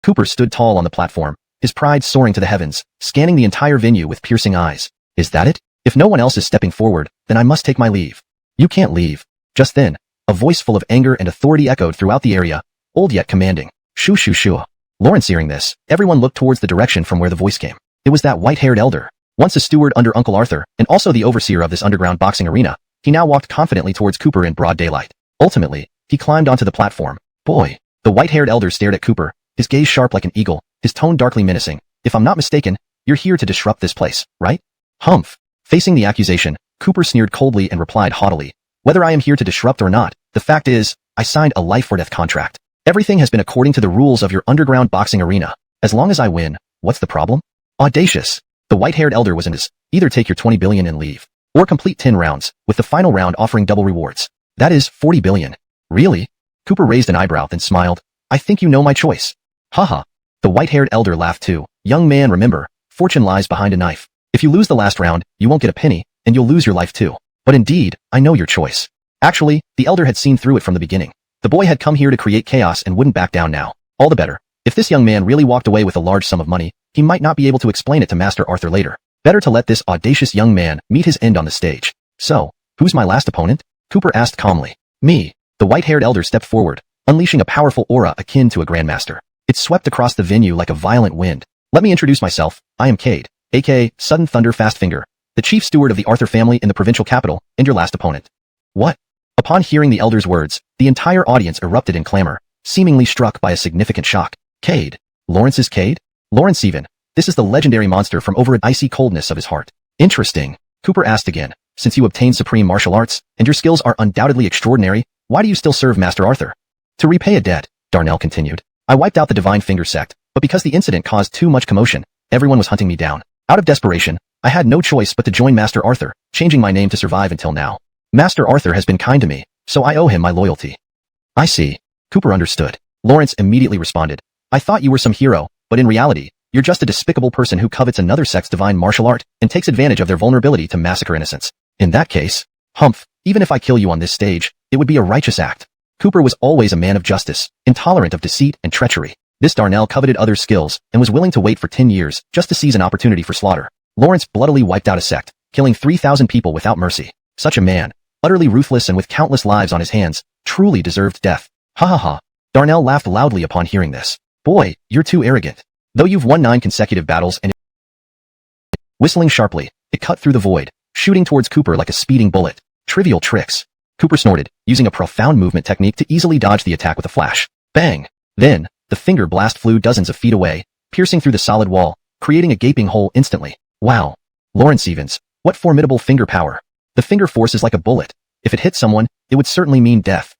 Cooper stood tall on the platform, his pride soaring to the heavens, scanning the entire venue with piercing eyes. Is that it? If no one else is stepping forward, then I must take my leave. You can't leave. Just then, a voice full of anger and authority echoed throughout the area, old yet commanding. Shoo shoo shoo. Lawrence hearing this, everyone looked towards the direction from where the voice came. It was that white-haired elder. Once a steward under Uncle Arthur, and also the overseer of this underground boxing arena, he now walked confidently towards Cooper in broad daylight. Ultimately, he climbed onto the platform. Boy! The white-haired elder stared at Cooper, his gaze sharp like an eagle, his tone darkly menacing. If I'm not mistaken, you're here to disrupt this place, right? Humph. Facing the accusation, Cooper sneered coldly and replied haughtily. Whether I am here to disrupt or not, the fact is, I signed a life-or-death contract. Everything has been according to the rules of your underground boxing arena. As long as I win, what's the problem? Audacious. The white-haired elder was in his, either take your 20 billion and leave, or complete 10 rounds, with the final round offering double rewards. That is 40 billion. Really? Cooper raised an eyebrow then smiled. I think you know my choice. Haha. The white-haired elder laughed too. Young man, remember, fortune lies behind a knife. If you lose the last round, you won't get a penny, and you'll lose your life too. But indeed, I know your choice. Actually, the elder had seen through it from the beginning. The boy had come here to create chaos and wouldn't back down now. All the better. If this young man really walked away with a large sum of money, he might not be able to explain it to Master Arthur later. Better to let this audacious young man meet his end on the stage. So, who's my last opponent? Cooper asked calmly. Me. The white-haired elder stepped forward, unleashing a powerful aura akin to a grandmaster. It swept across the venue like a violent wind. Let me introduce myself. I am Cade, aka Sudden Thunder Fast Finger, the chief steward of the Arthur family in the provincial capital, and your last opponent. What? Upon hearing the elder's words, the entire audience erupted in clamor, seemingly struck by a significant shock. Cade? Lawrence's Cade? Lawrence even. This is the legendary monster from over an icy coldness of his heart. Interesting. Cooper asked again. Since you obtained supreme martial arts, and your skills are undoubtedly extraordinary, why do you still serve Master Arthur? To repay a debt, Darnell continued. I wiped out the Divine Finger sect, but because the incident caused too much commotion, everyone was hunting me down. Out of desperation, I had no choice but to join Master Arthur, changing my name to survive until now. Master Arthur has been kind to me, so I owe him my loyalty. I see. Cooper understood. Lawrence immediately responded. I thought you were some hero, but in reality, you're just a despicable person who covets another sect's divine martial art and takes advantage of their vulnerability to massacre innocents. In that case, humph, even if I kill you on this stage, it would be a righteous act. Cooper was always a man of justice, intolerant of deceit and treachery. This Darnell coveted others' skills and was willing to wait for 10 years just to seize an opportunity for slaughter. Lawrence bloodily wiped out a sect, killing 3,000 people without mercy. Such a man, utterly ruthless and with countless lives on his hands, truly deserved death. Ha ha ha. Darnell laughed loudly upon hearing this. Boy, you're too arrogant. Though you've won 9 consecutive battles and... Whistling sharply, it cut through the void, shooting towards Cooper like a speeding bullet. Trivial tricks. Cooper snorted, using a profound movement technique to easily dodge the attack with a flash. Bang! Then, the finger blast flew dozens of feet away, piercing through the solid wall, creating a gaping hole instantly. Wow! Lawrence Evans, what formidable finger power. The finger force is like a bullet. If it hit someone, it would certainly mean death.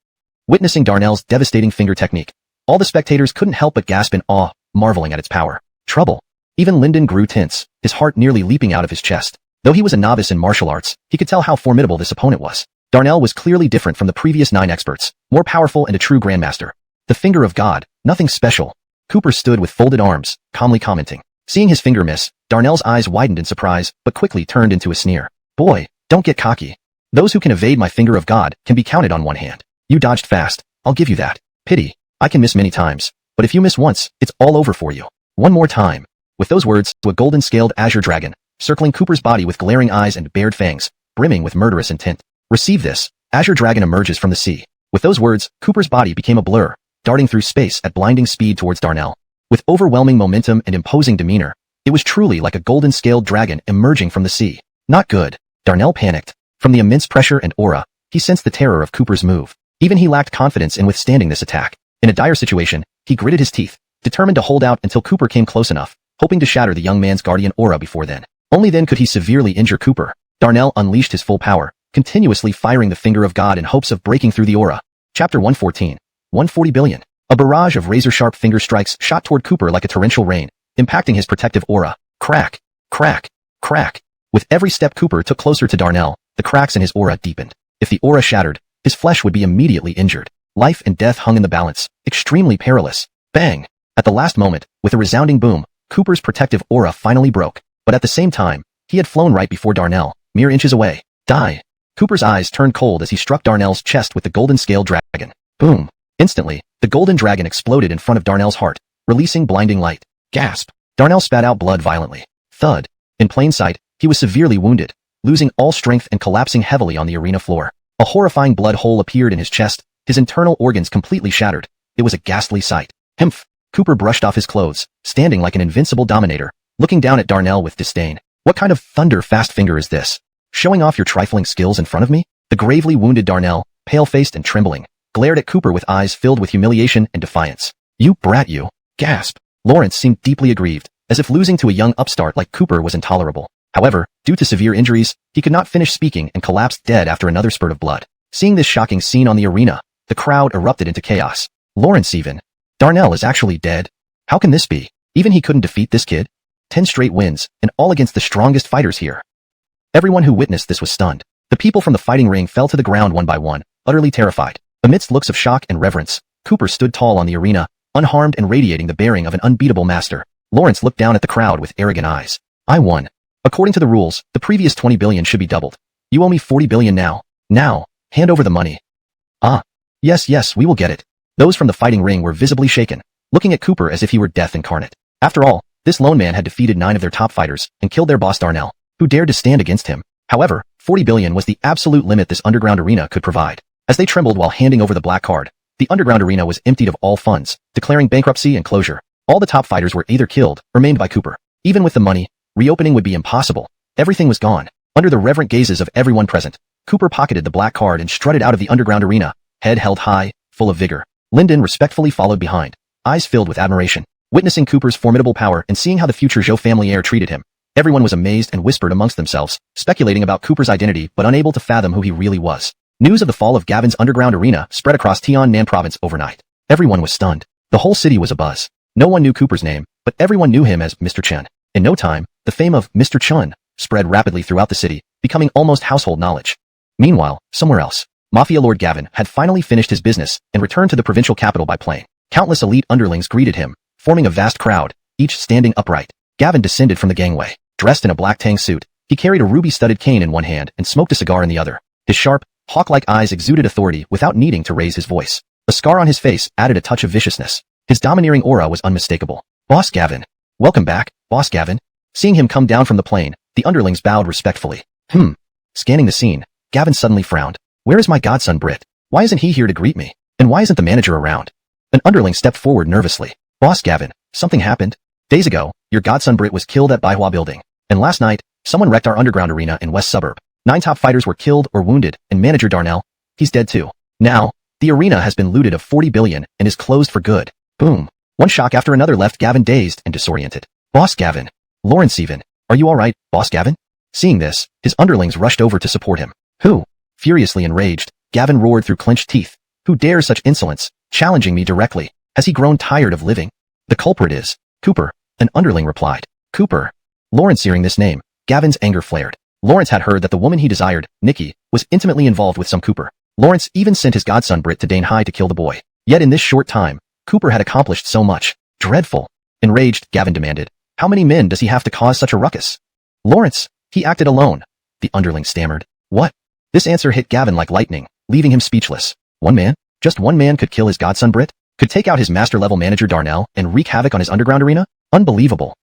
Witnessing Darnell's devastating finger technique, all the spectators couldn't help but gasp in awe, marveling at its power. Trouble. Even Lyndon grew tense, his heart nearly leaping out of his chest. Though he was a novice in martial arts, he could tell how formidable this opponent was. Darnell was clearly different from the previous 9 experts, more powerful and a true grandmaster. The finger of God, nothing special. Cooper stood with folded arms, calmly commenting. Seeing his finger miss, Darnell's eyes widened in surprise, but quickly turned into a sneer. Boy, don't get cocky. Those who can evade my finger of God can be counted on one hand. You dodged fast, I'll give you that. Pity, I can miss many times, but if you miss once, it's all over for you. One more time. With those words, a golden-scaled azure dragon, circling Cooper's body with glaring eyes and bared fangs, brimming with murderous intent. Receive this. Azure dragon emerges from the sea. With those words, Cooper's body became a blur, darting through space at blinding speed towards Darnell. With overwhelming momentum and imposing demeanor, it was truly like a golden-scaled dragon emerging from the sea. Not good. Darnell panicked. From the immense pressure and aura, he sensed the terror of Cooper's move. Even he lacked confidence in withstanding this attack. In a dire situation, he gritted his teeth, determined to hold out until Cooper came close enough, hoping to shatter the young man's guardian aura before then. Only then could he severely injure Cooper. Darnell unleashed his full power, continuously firing the finger of God in hopes of breaking through the aura. Chapter 114. 140 billion. A barrage of razor-sharp finger strikes shot toward Cooper like a torrential rain, impacting his protective aura. Crack, crack, crack. With every step Cooper took closer to Darnell, the cracks in his aura deepened. If the aura shattered, his flesh would be immediately injured. Life and death hung in the balance, extremely perilous. Bang! At the last moment, with a resounding boom, Cooper's protective aura finally broke. But at the same time, he had flown right before Darnell, mere inches away. Die! Cooper's eyes turned cold as he struck Darnell's chest with the golden-scaled dragon. Boom! Instantly, the golden dragon exploded in front of Darnell's heart, releasing blinding light. Gasp! Darnell spat out blood violently. Thud! In plain sight, he was severely wounded, losing all strength and collapsing heavily on the arena floor. A horrifying blood hole appeared in his chest, his internal organs completely shattered. It was a ghastly sight. Humph! Cooper brushed off his clothes, standing like an invincible dominator, looking down at Darnell with disdain. What kind of thunder-fast finger is this? Showing off your trifling skills in front of me? The gravely wounded Darnell, pale-faced and trembling, glared at Cooper with eyes filled with humiliation and defiance. You brat you! Gasp! Lawrence seemed deeply aggrieved, as if losing to a young upstart like Cooper was intolerable. However, due to severe injuries, he could not finish speaking and collapsed dead after another spurt of blood. Seeing this shocking scene on the arena, the crowd erupted into chaos. Lawrence even. Darnell is actually dead? How can this be? Even he couldn't defeat this kid? 10 straight wins, and all against the strongest fighters here. Everyone who witnessed this was stunned. The people from the fighting ring fell to the ground one by one, utterly terrified. Amidst looks of shock and reverence, Cooper stood tall on the arena, unharmed and radiating the bearing of an unbeatable master. Lawrence looked down at the crowd with arrogant eyes. I won. According to the rules, the previous 20 billion should be doubled. You owe me 40 billion now. Now, hand over the money. Ah. Yes, we will get it. Those from the fighting ring were visibly shaken, looking at Cooper as if he were death incarnate. After all, this lone man had defeated 9 of their top fighters and killed their boss Darnell, who dared to stand against him. However, 40 billion was the absolute limit this underground arena could provide. As they trembled while handing over the black card, the underground arena was emptied of all funds, declaring bankruptcy and closure. All the top fighters were either killed or maimed by Cooper. Even with the money, reopening would be impossible. Everything was gone. Under the reverent gazes of everyone present, Cooper pocketed the black card and strutted out of the underground arena, head held high, full of vigor. Lyndon respectfully followed behind, eyes filled with admiration. Witnessing Cooper's formidable power and seeing how the future Zhou family heir treated him, everyone was amazed and whispered amongst themselves, speculating about Cooper's identity but unable to fathom who he really was. News of the fall of Gavin's underground arena spread across Tiannan province overnight. Everyone was stunned. The whole city was abuzz. No one knew Cooper's name, but everyone knew him as Mr. Chen. In no time, the fame of Mr. Chen spread rapidly throughout the city, becoming almost household knowledge. Meanwhile, somewhere else, Mafia Lord Gavin had finally finished his business and returned to the provincial capital by plane. Countless elite underlings greeted him, forming a vast crowd, each standing upright. Gavin descended from the gangway. Dressed in a black tang suit, he carried a ruby-studded cane in one hand and smoked a cigar in the other. His sharp, hawk-like eyes exuded authority without needing to raise his voice. A scar on his face added a touch of viciousness. His domineering aura was unmistakable. Boss Gavin. Welcome back, Boss Gavin. Seeing him come down from the plane, the underlings bowed respectfully. Scanning the scene, Gavin suddenly frowned. Where is my godson Britt? Why isn't he here to greet me? And why isn't the manager around? An underling stepped forward nervously. Boss Gavin, something happened. Days ago, your godson Britt was killed at Baihua building. And last night, someone wrecked our underground arena in West Suburb. 9 top fighters were killed or wounded, and manager Darnell, he's dead too. Now, the arena has been looted of 40 billion and is closed for good. Boom. One shock after another left Gavin dazed and disoriented. Boss Gavin. Lawrence even. Are you alright, Boss Gavin? Seeing this, his underlings rushed over to support him. Who? Furiously enraged, Gavin roared through clenched teeth. Who dares such insolence, challenging me directly? Has he grown tired of living? The culprit is Cooper, an underling replied. Cooper. Lawrence, hearing this name, Gavin's anger flared. Lawrence had heard that the woman he desired, Nikki, was intimately involved with some Cooper. Lawrence even sent his godson Britt to Donghua to kill the boy. Yet in this short time, Cooper had accomplished so much. Dreadful. Enraged, Gavin demanded, how many men does he have to cause such a ruckus? Lawrence, he acted alone. The underling stammered. What? This answer hit Gavin like lightning, leaving him speechless. One man? Just one man could kill his godson Britt? Could take out his master-level manager Darnell and wreak havoc on his underground arena? Unbelievable.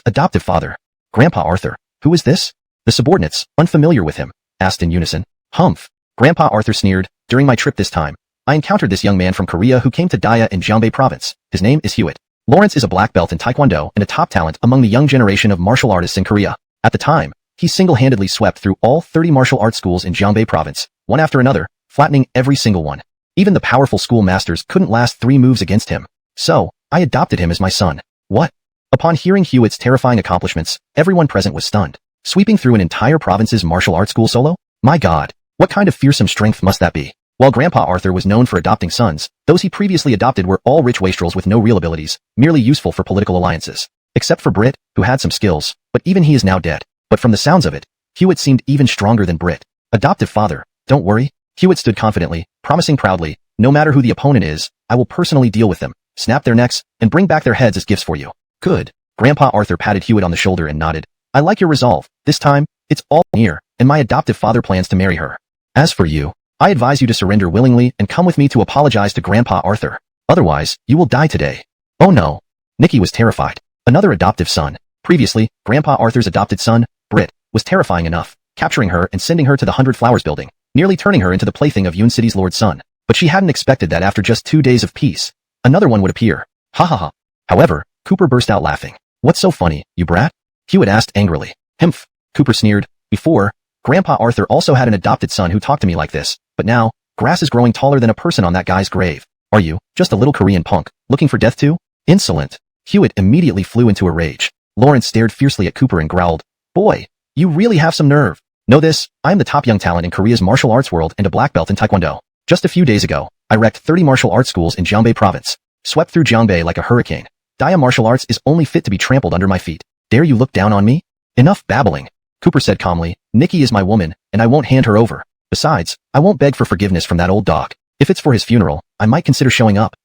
Adoptive father. Grandpa Arthur. Who is this? The subordinates, unfamiliar with him, asked in unison. Humph. Grandpa Arthur sneered. During my trip this time, I encountered this young man from Korea who came to Daya in Jiangbei province. His name is Hewitt. Lawrence is a black belt in Taekwondo and a top talent among the young generation of martial artists in Korea. At the time, he single-handedly swept through all 30 martial arts schools in Jiangbei province, one after another, flattening every single one. Even the powerful school masters couldn't last 3 moves against him. So, I adopted him as my son. What? Upon hearing Hewitt's terrifying accomplishments, everyone present was stunned. Sweeping through an entire province's martial arts school solo? My God, what kind of fearsome strength must that be? While Grandpa Arthur was known for adopting sons, those he previously adopted were all rich wastrels with no real abilities, merely useful for political alliances. Except for Britt, who had some skills, but even he is now dead. But from the sounds of it, Hewitt seemed even stronger than Britt. Adoptive father, don't worry. Hewitt stood confidently, promising proudly, no matter who the opponent is, I will personally deal with them, snap their necks, and bring back their heads as gifts for you. Good. Grandpa Arthur patted Hewitt on the shoulder and nodded. I like your resolve. This time, it's all near, and my adoptive father plans to marry her. As for you, I advise you to surrender willingly and come with me to apologize to Grandpa Arthur. Otherwise, you will die today. Oh no. Nikki was terrified. Another adoptive son. Previously, Grandpa Arthur's adopted son, Britt, was terrifying enough, capturing her and sending her to the 100 Flowers building, nearly turning her into the plaything of Yun City's Lord's son. But she hadn't expected that after just 2 days of peace, another one would appear. Ha ha ha. However, Cooper burst out laughing. What's so funny, you brat? Hewitt asked angrily. Humph. Cooper sneered. Before, Grandpa Arthur also had an adopted son who talked to me like this, but now, grass is growing taller than a person on that guy's grave. Are you, just a little Korean punk, looking for death too? Insolent. Hewitt immediately flew into a rage. Lawrence stared fiercely at Cooper and growled, Boy, you really have some nerve. Know this, I am the top young talent in Korea's martial arts world and a black belt in Taekwondo. Just a few days ago, I wrecked 30 martial arts schools in Jiangbei province. Swept through Jiangbei like a hurricane. Daya martial arts is only fit to be trampled under my feet. Dare you look down on me? Enough babbling. Cooper said calmly, Nikki is my woman, and I won't hand her over. Besides, I won't beg for forgiveness from that old dog. If it's for his funeral, I might consider showing up.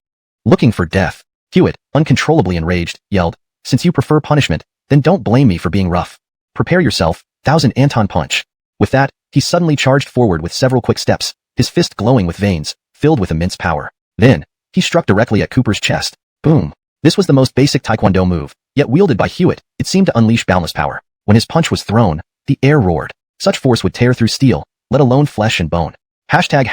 Looking for death. Hewitt, uncontrollably enraged, yelled, Since you prefer punishment, then don't blame me for being rough. Prepare yourself, 1000 Anton punch. With that, he suddenly charged forward with several quick steps, his fist glowing with veins, filled with immense power. Then, he struck directly at Cooper's chest. Boom. This was the most basic Taekwondo move, yet wielded by Hewitt, it seemed to unleash boundless power. When his punch was thrown, the air roared. Such force would tear through steel, let alone flesh and bone. Hashtag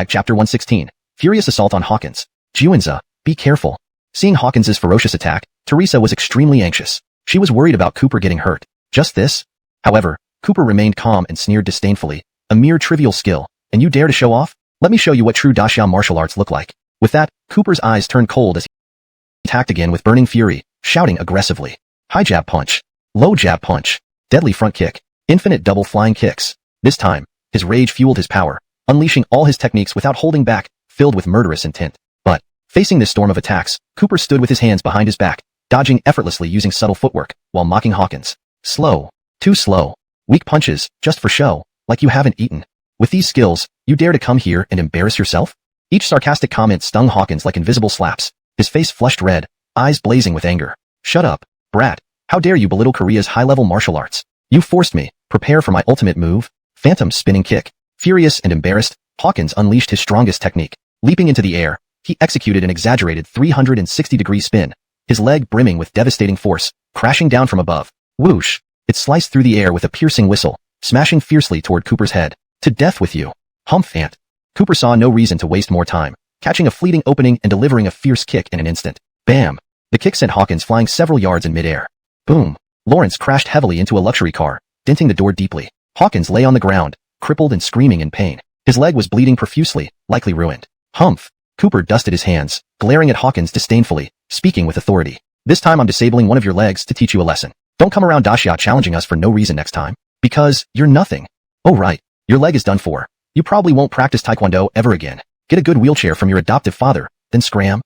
chapter 116. Furious assault on Hawkins. Juanza, be careful. Seeing Hawkins's ferocious attack, Teresa was extremely anxious. She was worried about Cooper getting hurt. Just this? However, Cooper remained calm and sneered disdainfully. A mere trivial skill, and you dare to show off? Let me show you what true Daxia martial arts look like. With that, Cooper's eyes turned cold as he attacked again with burning fury, shouting aggressively. High jab punch. Low jab punch. Deadly front kick. Infinite double flying kicks. This time, his rage fueled his power, unleashing all his techniques without holding back, filled with murderous intent. But, facing this storm of attacks, Cooper stood with his hands behind his back, dodging effortlessly using subtle footwork, while mocking Hawkins. Slow. Too slow. Weak punches, just for show, like you haven't eaten. With these skills, you dare to come here and embarrass yourself? Each sarcastic comment stung Hawkins like invisible slaps, his face flushed red, eyes blazing with anger. Shut up, brat. How dare you belittle Korea's high-level martial arts? You forced me. Prepare for my ultimate move. Phantom spinning kick. Furious and embarrassed, Hawkins unleashed his strongest technique. Leaping into the air, he executed an exaggerated 360-degree spin, his leg brimming with devastating force, crashing down from above. Whoosh! It sliced through the air with a piercing whistle, smashing fiercely toward Cooper's head. To death with you. Humph ant. Cooper saw no reason to waste more time, catching a fleeting opening and delivering a fierce kick in an instant. Bam! The kick sent Hawkins flying several yards in midair. Boom! Lawrence crashed heavily into a luxury car, denting the door deeply. Hawkins lay on the ground, crippled and screaming in pain. His leg was bleeding profusely, likely ruined. Humph! Cooper dusted his hands, glaring at Hawkins disdainfully, speaking with authority. This time I'm disabling one of your legs to teach you a lesson. Don't come around Daxia challenging us for no reason next time. Because, you're nothing. Oh right, your leg is done for. You probably won't practice taekwondo ever again. Get a good wheelchair from your adoptive father, then scram.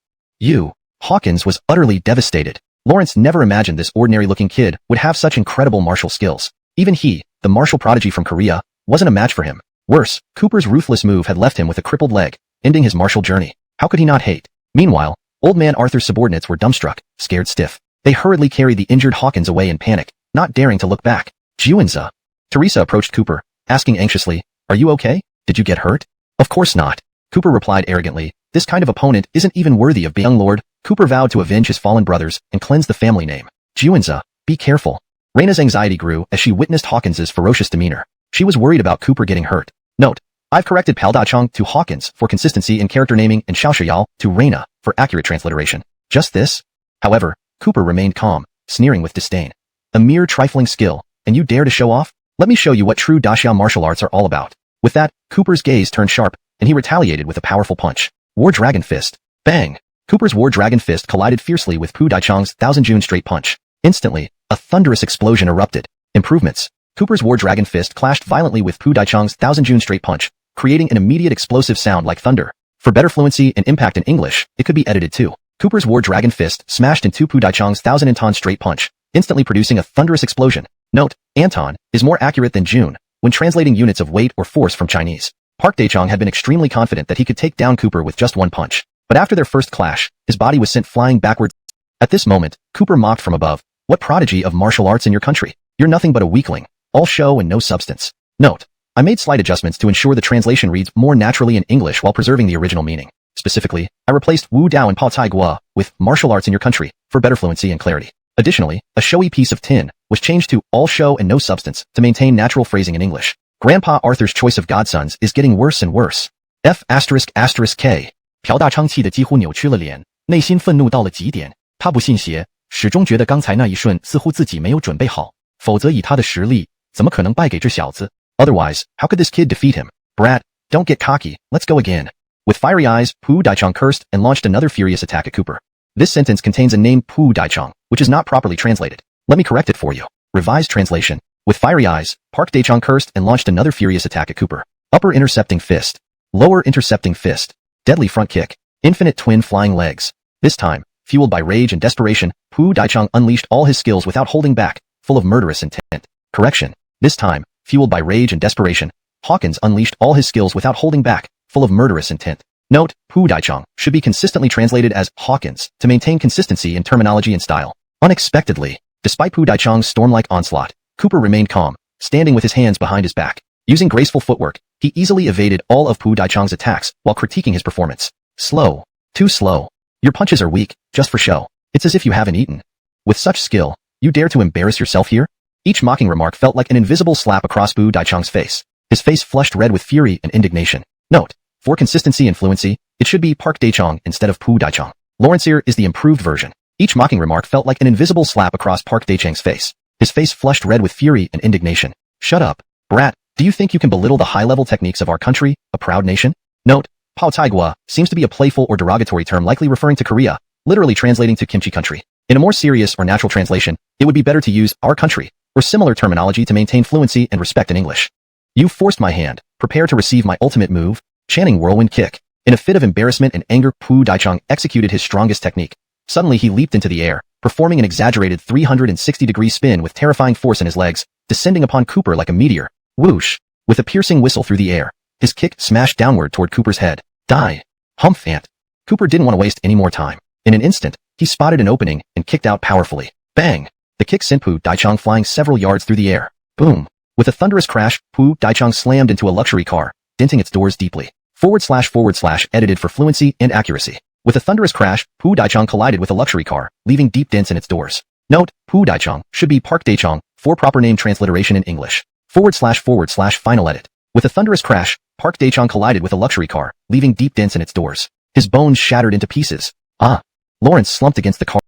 Hawkins was utterly devastated. Lawrence never imagined this ordinary-looking kid would have such incredible martial skills. Even he, the martial prodigy from Korea, wasn't a match for him. Worse, Cooper's ruthless move had left him with a crippled leg, ending his martial journey. How could he not hate? Meanwhile, Old Man Arthur's subordinates were dumbstruck, scared stiff. They hurriedly carried the injured Hawkins away in panic, not daring to look back. Juanza. Teresa approached Cooper, asking anxiously, "Are you okay? Did you get hurt?" "Of course not." Cooper replied arrogantly, "This kind of opponent isn't even worthy of being young lord." Cooper vowed to avenge his fallen brothers and cleanse the family name. Juanza, be careful. Reina's anxiety grew as she witnessed Hawkins's ferocious demeanor. She was worried about Cooper getting hurt. Note: I've corrected Pal Dachong to Hawkins for consistency in character naming and Xiaoshiyao to Reina for accurate transliteration. Just this? However, Cooper remained calm, sneering with disdain. A mere trifling skill, and you dare to show off? Let me show you what true Daxiao martial arts are all about. With that, Cooper's gaze turned sharp, and he retaliated with a powerful punch. War Dragon Fist. Bang! Cooper's War Dragon Fist collided fiercely with Pu Daichong's Thousand June straight punch. Instantly, a thunderous explosion erupted. Improvements. Cooper's War Dragon Fist clashed violently with Pu Daichong's Thousand June straight punch, creating an immediate explosive sound like thunder. For better fluency and impact in English, it could be edited too. Cooper's War Dragon Fist smashed into Pu Daichong's Thousand Anton straight punch, instantly producing a thunderous explosion. Note: Anton is more accurate than June when translating units of weight or force from Chinese. Park Daichong had been extremely confident that he could take down Cooper with just one punch. But after their first clash, his body was sent flying backwards. At this moment, Cooper mocked from above, "What prodigy of martial arts in your country? You're nothing but a weakling, all show and no substance." Note: I made slight adjustments to ensure the translation reads more naturally in English while preserving the original meaning. Specifically, I replaced Wu Dao and Pa Tai Gua with martial arts in your country for better fluency and clarity. Additionally, a showy piece of tin was changed to all show and no substance to maintain natural phrasing in English. Grandpa Arthur's choice of godsons is getting worse and worse. F***K. 朴大昌气得几乎扭曲了脸，内心愤怒到了极点。他不信邪，始终觉得刚才那一瞬似乎自己没有准备好，否则以他的实力，怎么可能败给这小子？ Otherwise, how could this kid defeat him? Brat, don't get cocky, let's go again. With fiery eyes, Pu Daichong cursed and launched another furious attack at Cooper. This sentence contains a name Pu Daichong, which is not properly translated. Let me correct it for you. Revised translation. With fiery eyes, Park Daichong cursed and launched another furious attack at Cooper. Upper intercepting fist. Lower intercepting fist. Deadly front kick. Infinite twin flying legs. This time, fueled by rage and desperation, Pu Daichong unleashed all his skills without holding back, full of murderous intent. Correction. This time, fueled by rage and desperation, Hawkins unleashed all his skills without holding back, full of murderous intent. Note: Pu Daichong should be consistently translated as Hawkins to maintain consistency in terminology and style. Unexpectedly, despite Pu Daichong's storm-like onslaught, Cooper remained calm, standing with his hands behind his back. Using graceful footwork, he easily evaded all of Pu Daichong's attacks while critiquing his performance. Slow. Too slow. Your punches are weak, just for show. It's as if you haven't eaten. With such skill, you dare to embarrass yourself here? Each mocking remark felt like an invisible slap across Pu Daichong's face. His face flushed red with fury and indignation. Note: for consistency and fluency, it should be Park Daichong instead of Pu Daichong. Lawrence here is the improved version. Each mocking remark felt like an invisible slap across Park Daichong's face. His face flushed red with fury and indignation. Shut up, brat. Do you think you can belittle the high-level techniques of our country, a proud nation? Note: Pao Taigua seems to be a playful or derogatory term likely referring to Korea, literally translating to kimchi country. In a more serious or natural translation, it would be better to use our country or similar terminology to maintain fluency and respect in English. You forced my hand. Prepare to receive my ultimate move. Chanting whirlwind kick. In a fit of embarrassment and anger, Pu Daichong executed his strongest technique. Suddenly he leaped into the air, performing an exaggerated 360-degree spin with terrifying force in his legs, descending upon Cooper like a meteor. Whoosh! With a piercing whistle through the air, his kick smashed downward toward Cooper's head. Die! Humph ant! Cooper didn't want to waste any more time. In an instant, he spotted an opening and kicked out powerfully. Bang! The kick sent Pu Daichong flying several yards through the air. Boom! With a thunderous crash, Pu Daichong slammed into a luxury car, denting its doors deeply. // edited for fluency and accuracy. With a thunderous crash, Pu Daichong collided with a luxury car, leaving deep dents in its doors. Note: Pu Daichong should be Park Daichong for proper name transliteration in English. // final edit. With a thunderous crash, Park Daichong collided with a luxury car, leaving deep dents in its doors. His bones shattered into pieces. Ah! Lawrence slumped against the car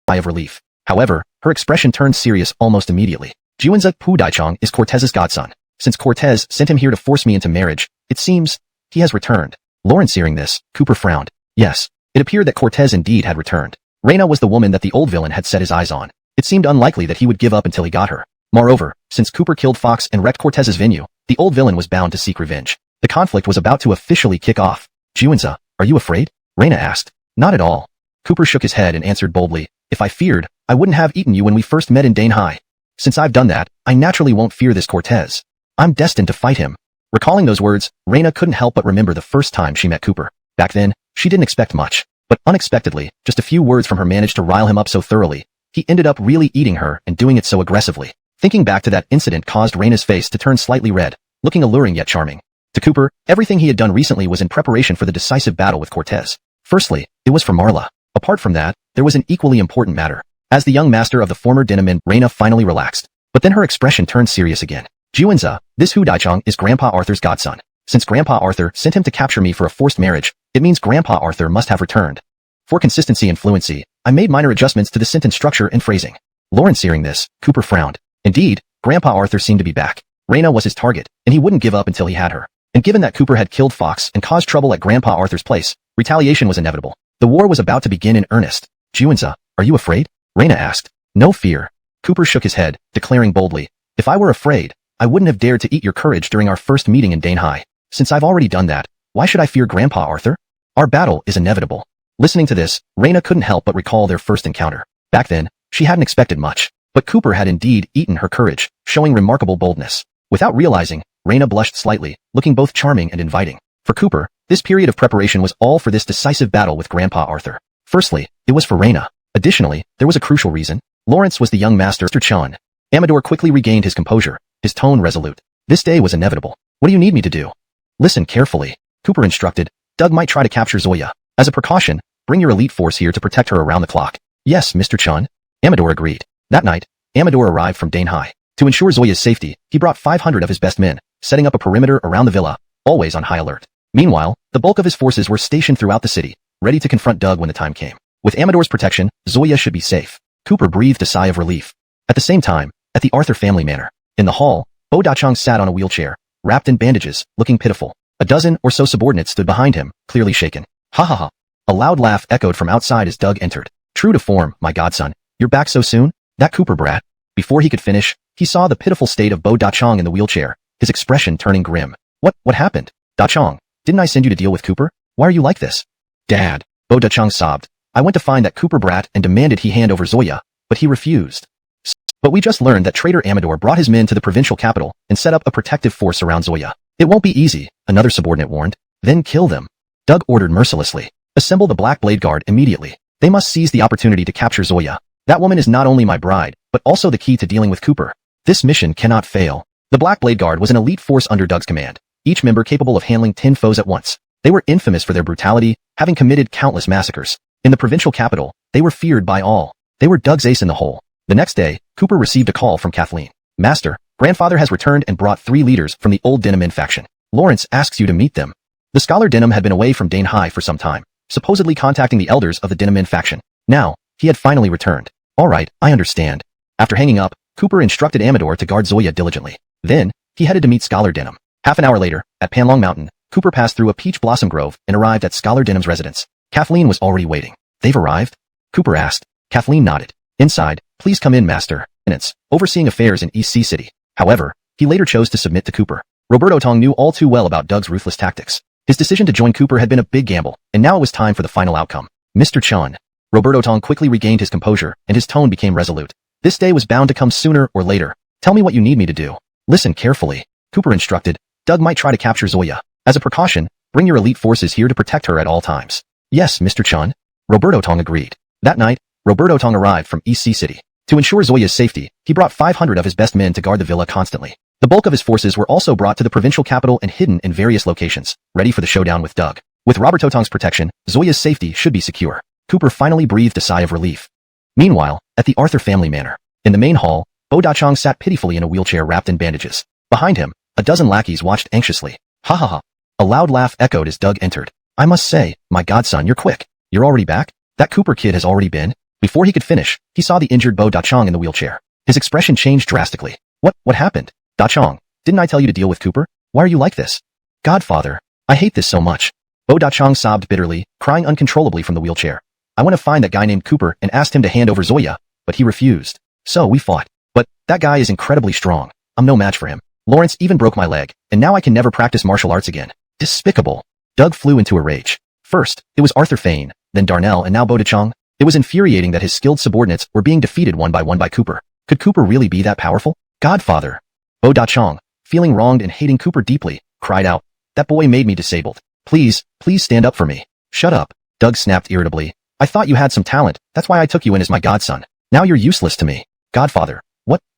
of relief. However, her expression turned serious almost immediately. Juanza Pu Daichong is Cortez's godson. Since Cortez sent him here to force me into marriage, it seems he has returned. Lawrence hearing this, Cooper frowned. Yes, it appeared that Cortez indeed had returned. Reina was the woman that the old villain had set his eyes on. It seemed unlikely that he would give up until he got her. Moreover, since Cooper killed Fox and wrecked Cortez's venue, the old villain was bound to seek revenge. The conflict was about to officially kick off. Juanza, are you afraid? Reina asked. Not at all. Cooper shook his head and answered boldly, if I feared, I wouldn't have eaten you when we first met in Donghua. Since I've done that, I naturally won't fear this Cortez. I'm destined to fight him. Recalling those words, Reina couldn't help but remember the first time she met Cooper. Back then, she didn't expect much. But unexpectedly, just a few words from her managed to rile him up so thoroughly. He ended up really eating her and doing it so aggressively. Thinking back to that incident caused Reina's face to turn slightly red, looking alluring yet charming. To Cooper, everything he had done recently was in preparation for the decisive battle with Cortez. Firstly, it was for Marla. Apart from that, there was an equally important matter. As the young master of the former Dinamin, Reina finally relaxed. But then her expression turned serious again. Juanza, this Hu Daichong is Grandpa Arthur's godson. Since Grandpa Arthur sent him to capture me for a forced marriage, it means Grandpa Arthur must have returned. For consistency and fluency, I made minor adjustments to the sentence structure and phrasing. Lawrence hearing this, Cooper frowned. Indeed, Grandpa Arthur seemed to be back. Reina was his target, and he wouldn't give up until he had her. And given that Cooper had killed Fox and caused trouble at Grandpa Arthur's place, retaliation was inevitable. The war was about to begin in earnest. Juanza, are you afraid? Reina asked. No fear. Cooper shook his head, declaring boldly, if I were afraid, I wouldn't have dared to eat your courage during our first meeting in Donghua. Since I've already done that, why should I fear Grandpa Arthur? Our battle is inevitable. Listening to this, Reina couldn't help but recall their first encounter. Back then, she hadn't expected much. But Cooper had indeed eaten her courage, showing remarkable boldness. Without realizing, Reina blushed slightly, looking both charming and inviting. For Cooper, this period of preparation was all for this decisive battle with Grandpa Arthur. Firstly, it was for Reina. Additionally, there was a crucial reason. Lawrence was the young master, Mr. Chun. Amador quickly regained his composure, his tone resolute. This day was inevitable. What do you need me to do? Listen carefully. Cooper instructed. Doug might try to capture Zoya. As a precaution, bring your elite force here to protect her around the clock. Yes, Mr. Chun. Amador agreed. That night, Amador arrived from Donghua. To ensure Zoya's safety, he brought 500 of his best men, setting up a perimeter around the villa, always on high alert. Meanwhile, the bulk of his forces were stationed throughout the city, ready to confront Doug when the time came. With Amador's protection, Zoya should be safe. Cooper breathed a sigh of relief. At the same time, at the Arthur family manor, in the hall, Bo Dachong sat on a wheelchair, wrapped in bandages, looking pitiful. A dozen or so subordinates stood behind him, clearly shaken. Ha ha ha. A loud laugh echoed from outside as Doug entered. True to form, my godson. You're back so soon? That Cooper brat. Before he could finish, he saw the pitiful state of Bo Dachong in the wheelchair, his expression turning grim. What happened? Dachong, didn't I send you to deal with Cooper? Why are you like this? Dad, Bo Dachong sobbed. I went to find that Cooper brat and demanded he hand over Zoya, but he refused. But we just learned that traitor Amador brought his men to the provincial capital and set up a protective force around Zoya. It won't be easy, another subordinate warned. Then kill them. Doug ordered mercilessly. Assemble the Black Blade Guard immediately. They must seize the opportunity to capture Zoya. That woman is not only my bride, but also the key to dealing with Cooper. This mission cannot fail. The Black Blade Guard was an elite force under Doug's command, each member capable of handling 10 foes at once. They were infamous for their brutality, having committed countless massacres. In the provincial capital, they were feared by all. They were Doug's ace in the hole. The next day, Cooper received a call from Kathleen. Master, grandfather has returned and brought 3 leaders from the old Dinamin faction. Lawrence asks you to meet them. The scholar Dinam had been away from Donghua for some time, supposedly contacting the elders of the Dinamin faction. Now, he had finally returned. All right, I understand. After hanging up, Cooper instructed Amador to guard Zoya diligently. Then, he headed to meet Scholar Dinam. Half an hour later, at Panlong Mountain, Cooper passed through a peach blossom grove and arrived at Scholar Dinam's residence. Kathleen was already waiting. They've arrived? Cooper asked. Kathleen nodded. Inside, please come in, Master. Overseeing affairs in East Sea City. However, he later chose to submit to Cooper. Roberto Tong knew all too well about Doug's ruthless tactics. His decision to join Cooper had been a big gamble, and now it was time for the final outcome. Mr. Chun. Roberto Tong quickly regained his composure, and his tone became resolute. This day was bound to come sooner or later. Tell me what you need me to do. Listen carefully. Cooper instructed. Doug might try to capture Zoya. As a precaution, bring your elite forces here to protect her at all times. Yes, Mr. Chun. Roberto Tong agreed. That night, Roberto Tong arrived from East Sea City. To ensure Zoya's safety, he brought 500 of his best men to guard the villa constantly. The bulk of his forces were also brought to the provincial capital and hidden in various locations, ready for the showdown with Doug. With Roberto Tong's protection, Zoya's safety should be secure. Cooper finally breathed a sigh of relief. Meanwhile, at the Arthur family manor, in the main hall, Bo Dachong sat pitifully in a wheelchair wrapped in bandages. Behind him, a dozen lackeys watched anxiously. Ha ha ha. A loud laugh echoed as Doug entered. I must say, my godson, you're quick. You're already back? That Cooper kid has already been? Before he could finish, he saw the injured Bo Dachong in the wheelchair. His expression changed drastically. What happened? Dachong, didn't I tell you to deal with Cooper? Why are you like this? Godfather, I hate this so much. Bo Dachong sobbed bitterly, crying uncontrollably from the wheelchair. I want to find that guy named Cooper and asked him to hand over Zoya, but he refused. So we fought. But That guy is incredibly strong. I'm no match for him. Lawrence even broke my leg, and now I can never practice martial arts again. Despicable. Doug flew into a rage. First, it was Arthur Fane, then Darnell, and now Bo Dachong. It was infuriating that his skilled subordinates were being defeated one by Cooper. Could Cooper really be that powerful? Godfather. Bo Dachong, feeling wronged and hating Cooper deeply, cried out, "That boy made me disabled. Please stand up for me." Shut up, Doug snapped irritably. I thought you had some talent, that's why I took you in as my godson. Now you're useless to me. Godfather.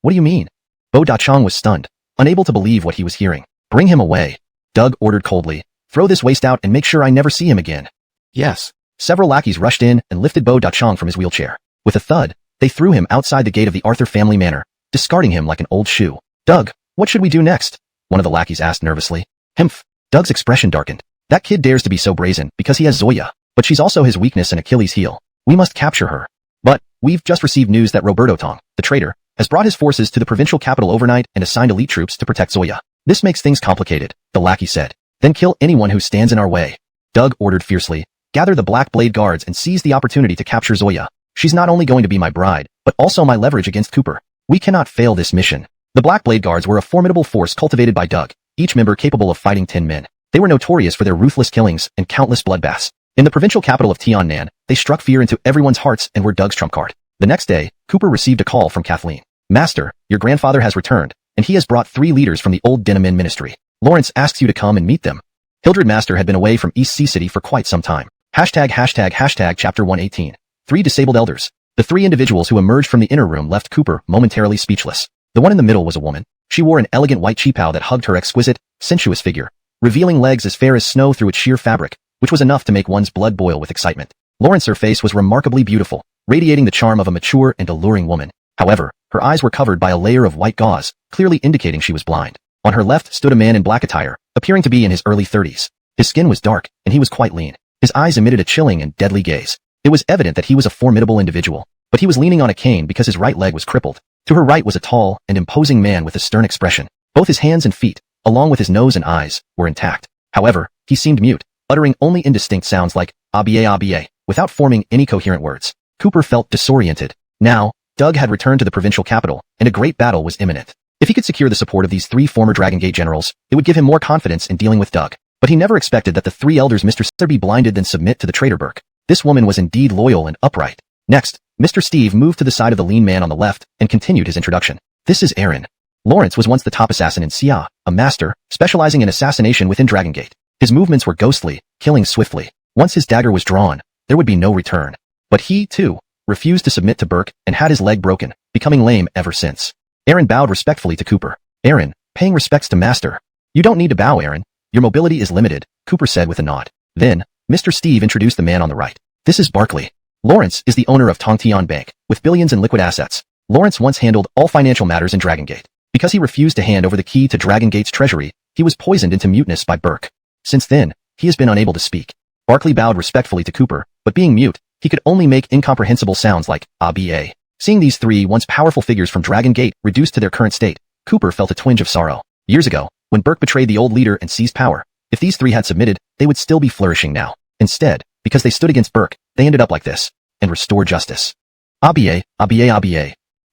What do you mean? Bo Dachong was stunned, unable to believe what he was hearing. Bring him away. Doug ordered coldly. Throw this waste out and make sure I never see him again. Yes. Several lackeys rushed in and lifted Bo Dachong from his wheelchair. With a thud, they threw him outside the gate of the Arthur family manor, discarding him like an old shoe. Doug, what should we do next? One of the lackeys asked nervously. Humph. Doug's expression darkened. That kid dares to be so brazen because he has Zoya, but she's also his weakness and Achilles' heel. We must capture her. But we've just received news that Roberto Tong, the traitor, has brought his forces to the provincial capital overnight and assigned elite troops to protect Zoya. This makes things complicated, the lackey said. Then kill anyone who stands in our way. Doug ordered fiercely. Gather the Black Blade guards and seize the opportunity to capture Zoya. She's not only going to be my bride, but also my leverage against Cooper. We cannot fail this mission. The Black Blade guards were a formidable force cultivated by Doug, each member capable of fighting 10 men. They were notorious for their ruthless killings and countless bloodbaths. In the provincial capital of Tiannan, they struck fear into everyone's hearts and were Doug's trump card. The next day, Cooper received a call from Kathleen. Master, your grandfather has returned, and he has brought 3 leaders from the old Denamin ministry. Lawrence asks you to come and meet them. Hildred Master had been away from East Sea City for quite some time. Hashtag chapter 118. 3 disabled elders. The 3 individuals who emerged from the inner room left Cooper momentarily speechless. The one in the middle was a woman. She wore an elegant white cheapao that hugged her exquisite, sensuous figure, revealing legs as fair as snow through its sheer fabric, which was enough to make one's blood boil with excitement. Lawrence's face was remarkably beautiful, radiating the charm of a mature and alluring woman. However, her eyes were covered by a layer of white gauze, clearly indicating she was blind. On her left stood a man in black attire, appearing to be in his early 30s. His skin was dark, and he was quite lean. His eyes emitted a chilling and deadly gaze. It was evident that he was a formidable individual, but he was leaning on a cane because his right leg was crippled. To her right was a tall and imposing man with a stern expression. Both his hands and feet, along with his nose and eyes, were intact. However, he seemed mute, uttering only indistinct sounds like "abia," without forming any coherent words. Cooper felt disoriented. Now, Doug had returned to the provincial capital, and a great battle was imminent. If he could secure the support of these 3 former Dragon Gate generals, it would give him more confidence in dealing with Doug. But he never expected that the 3 elders Mr. Sir be blinded than submit to the traitor Burke. This woman was indeed loyal and upright. Next, Mr. Steve moved to the side of the lean man on the left and continued his introduction. This is Aaron. Lawrence was once the top assassin in Xia, a master, specializing in assassination within Dragon Gate. His movements were ghostly, killing swiftly. Once his dagger was drawn, there would be no return. But he, too, refused to submit to Burke and had his leg broken, becoming lame ever since. Aaron bowed respectfully to Cooper. Aaron, paying respects to Master. You don't need to bow, Aaron. Your mobility is limited, Cooper said with a nod. Then, Mr. Steve introduced the man on the right. This is Barkley. Lawrence is the owner of Tongtian Bank, with billions in liquid assets. Lawrence once handled all financial matters in Dragon Gate. Because he refused to hand over the key to Dragon Gate's treasury, he was poisoned into muteness by Burke. Since then, he has been unable to speak. Barkley bowed respectfully to Cooper, but being mute, he could only make incomprehensible sounds like "aba." Seeing these 3 once powerful figures from Dragon Gate reduced to their current state, Cooper felt a twinge of sorrow. Years ago, when Burke betrayed the old leader and seized power, if these 3 had submitted, they would still be flourishing now. Instead, because they stood against Burke, they ended up like this, and restore justice. Aba.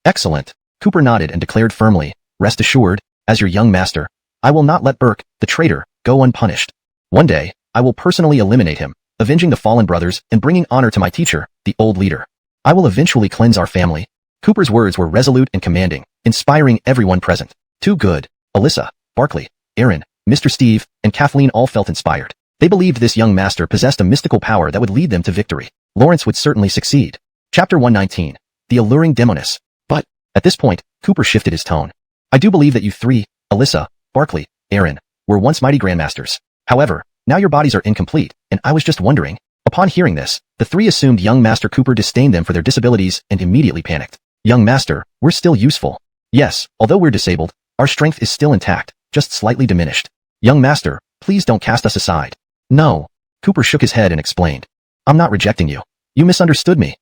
Excellent. Cooper nodded and declared firmly, rest assured, as your young master, I will not let Burke, the traitor, go unpunished. One day, I will personally eliminate him, avenging the fallen brothers and bringing honor to my teacher, the old leader. I will eventually cleanse our family. Cooper's words were resolute and commanding, inspiring everyone present. Too good. Alyssa, Barkley, Aaron, Mr. Steve, and Kathleen all felt inspired. They believed this young master possessed a mystical power that would lead them to victory. Lawrence would certainly succeed. Chapter 119. The Alluring Demoness. But, at this point, Cooper shifted his tone. I do believe that you 3, Alyssa, Barkley, Aaron, were once mighty grandmasters. However, now your bodies are incomplete, and I was just wondering. Upon hearing this, the 3 assumed young Master Cooper disdained them for their disabilities and immediately panicked. Young Master, we're still useful. Yes, although we're disabled, our strength is still intact, just slightly diminished. Young Master, please don't cast us aside. No. Cooper shook his head and explained. I'm not rejecting you. You misunderstood me.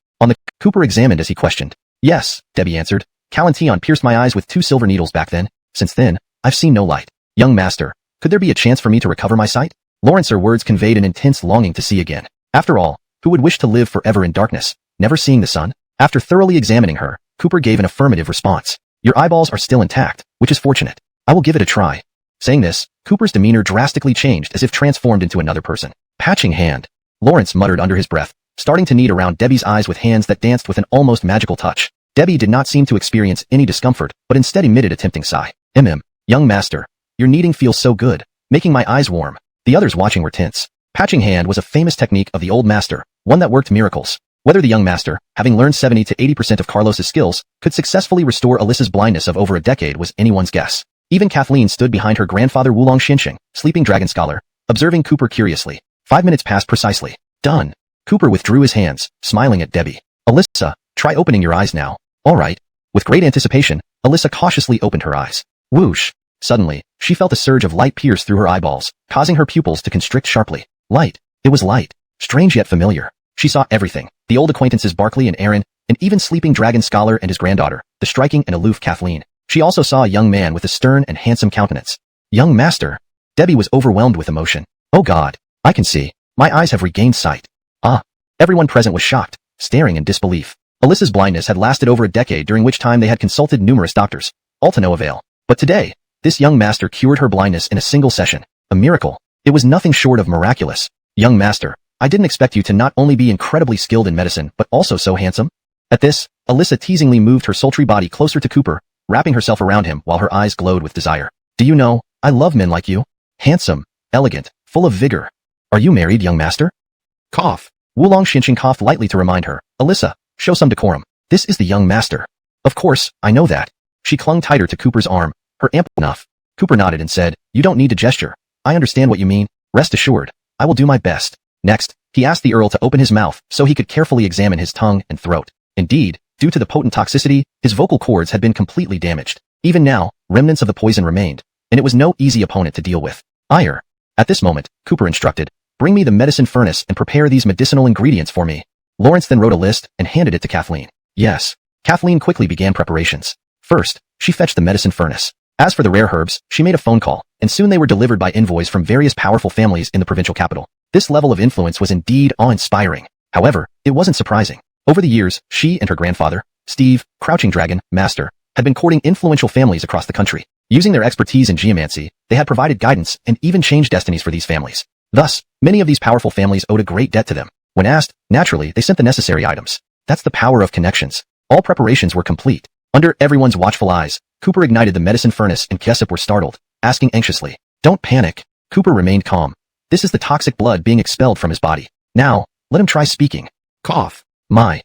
Cooper examined as he questioned. Yes, Debbie answered. Calantion pierced my eyes with 2 silver needles back then. Since then, I've seen no light. Young Master, could there be a chance for me to recover my sight? Lawrence's words conveyed an intense longing to see again. After all, who would wish to live forever in darkness, never seeing the sun? After thoroughly examining her, Cooper gave an affirmative response. Your eyeballs are still intact, which is fortunate. I will give it a try. Saying this, Cooper's demeanor drastically changed as if transformed into another person. Patching hand. Lawrence muttered under his breath, starting to knead around Debbie's eyes with hands that danced with an almost magical touch. Debbie did not seem to experience any discomfort, but instead emitted a tempting sigh. Young master. Your kneading feels so good, making my eyes warm. The others watching were tense. Patching hand was a famous technique of the old master, one that worked miracles. Whether the young master, having learned 70 to 80% of Carlos's skills, could successfully restore Alyssa's blindness of over a decade was anyone's guess. Even Kathleen stood behind her grandfather Wulong Xinxing, sleeping dragon scholar, observing Cooper curiously. 5 minutes passed precisely. Done. Cooper withdrew his hands, smiling at Debbie. Alyssa, try opening your eyes now. All right. With great anticipation, Alyssa cautiously opened her eyes. Whoosh. Suddenly, she felt a surge of light pierce through her eyeballs, causing her pupils to constrict sharply. Light. It was light. Strange yet familiar. She saw everything. The old acquaintances Barkley and Aaron, and even sleeping dragon scholar and his granddaughter, the striking and aloof Kathleen. She also saw a young man with a stern and handsome countenance. Young master. Debbie was overwhelmed with emotion. Oh God. I can see. My eyes have regained sight. Ah. Everyone present was shocked, staring in disbelief. Alyssa's blindness had lasted over a decade, during which time they had consulted numerous doctors, all to no avail. But today, this young master cured her blindness in a single session. A miracle. It was nothing short of miraculous. Young master, I didn't expect you to not only be incredibly skilled in medicine, but also so handsome. At this, Alyssa teasingly moved her sultry body closer to Cooper, wrapping herself around him while her eyes glowed with desire. Do you know, I love men like you. Handsome, elegant, full of vigor. Are you married, young master? Cough. Wulong Xinxing coughed lightly to remind her. Alyssa, show some decorum. This is the young master. Of course, I know that. She clung tighter to Cooper's arm, her ample enough. Cooper nodded and said, you don't need to gesture. I understand what you mean. Rest assured, I will do my best. Next, he asked the Earl to open his mouth so he could carefully examine his tongue and throat. Indeed, due to the potent toxicity, his vocal cords had been completely damaged. Even now, remnants of the poison remained, and it was no easy opponent to deal with. Ire. At this moment, Cooper instructed, bring me the medicine furnace and prepare these medicinal ingredients for me. Lawrence then wrote a list and handed it to Kathleen. Yes. Kathleen quickly began preparations. First, she fetched the medicine furnace. As for the rare herbs, she made a phone call, and soon they were delivered by envoys from various powerful families in the provincial capital. This level of influence was indeed awe-inspiring. However, it wasn't surprising. Over the years, she and her grandfather, Steve, Crouching Dragon, Master, had been courting influential families across the country. Using their expertise in geomancy, they had provided guidance and even changed destinies for these families. Thus, many of these powerful families owed a great debt to them. When asked, naturally, they sent the necessary items. That's the power of connections. All preparations were complete. Under everyone's watchful eyes, Cooper ignited the medicine furnace and Jessup were startled, asking anxiously, don't panic. Cooper remained calm. This is the toxic blood being expelled from his body. Now, let him try speaking. Cough. My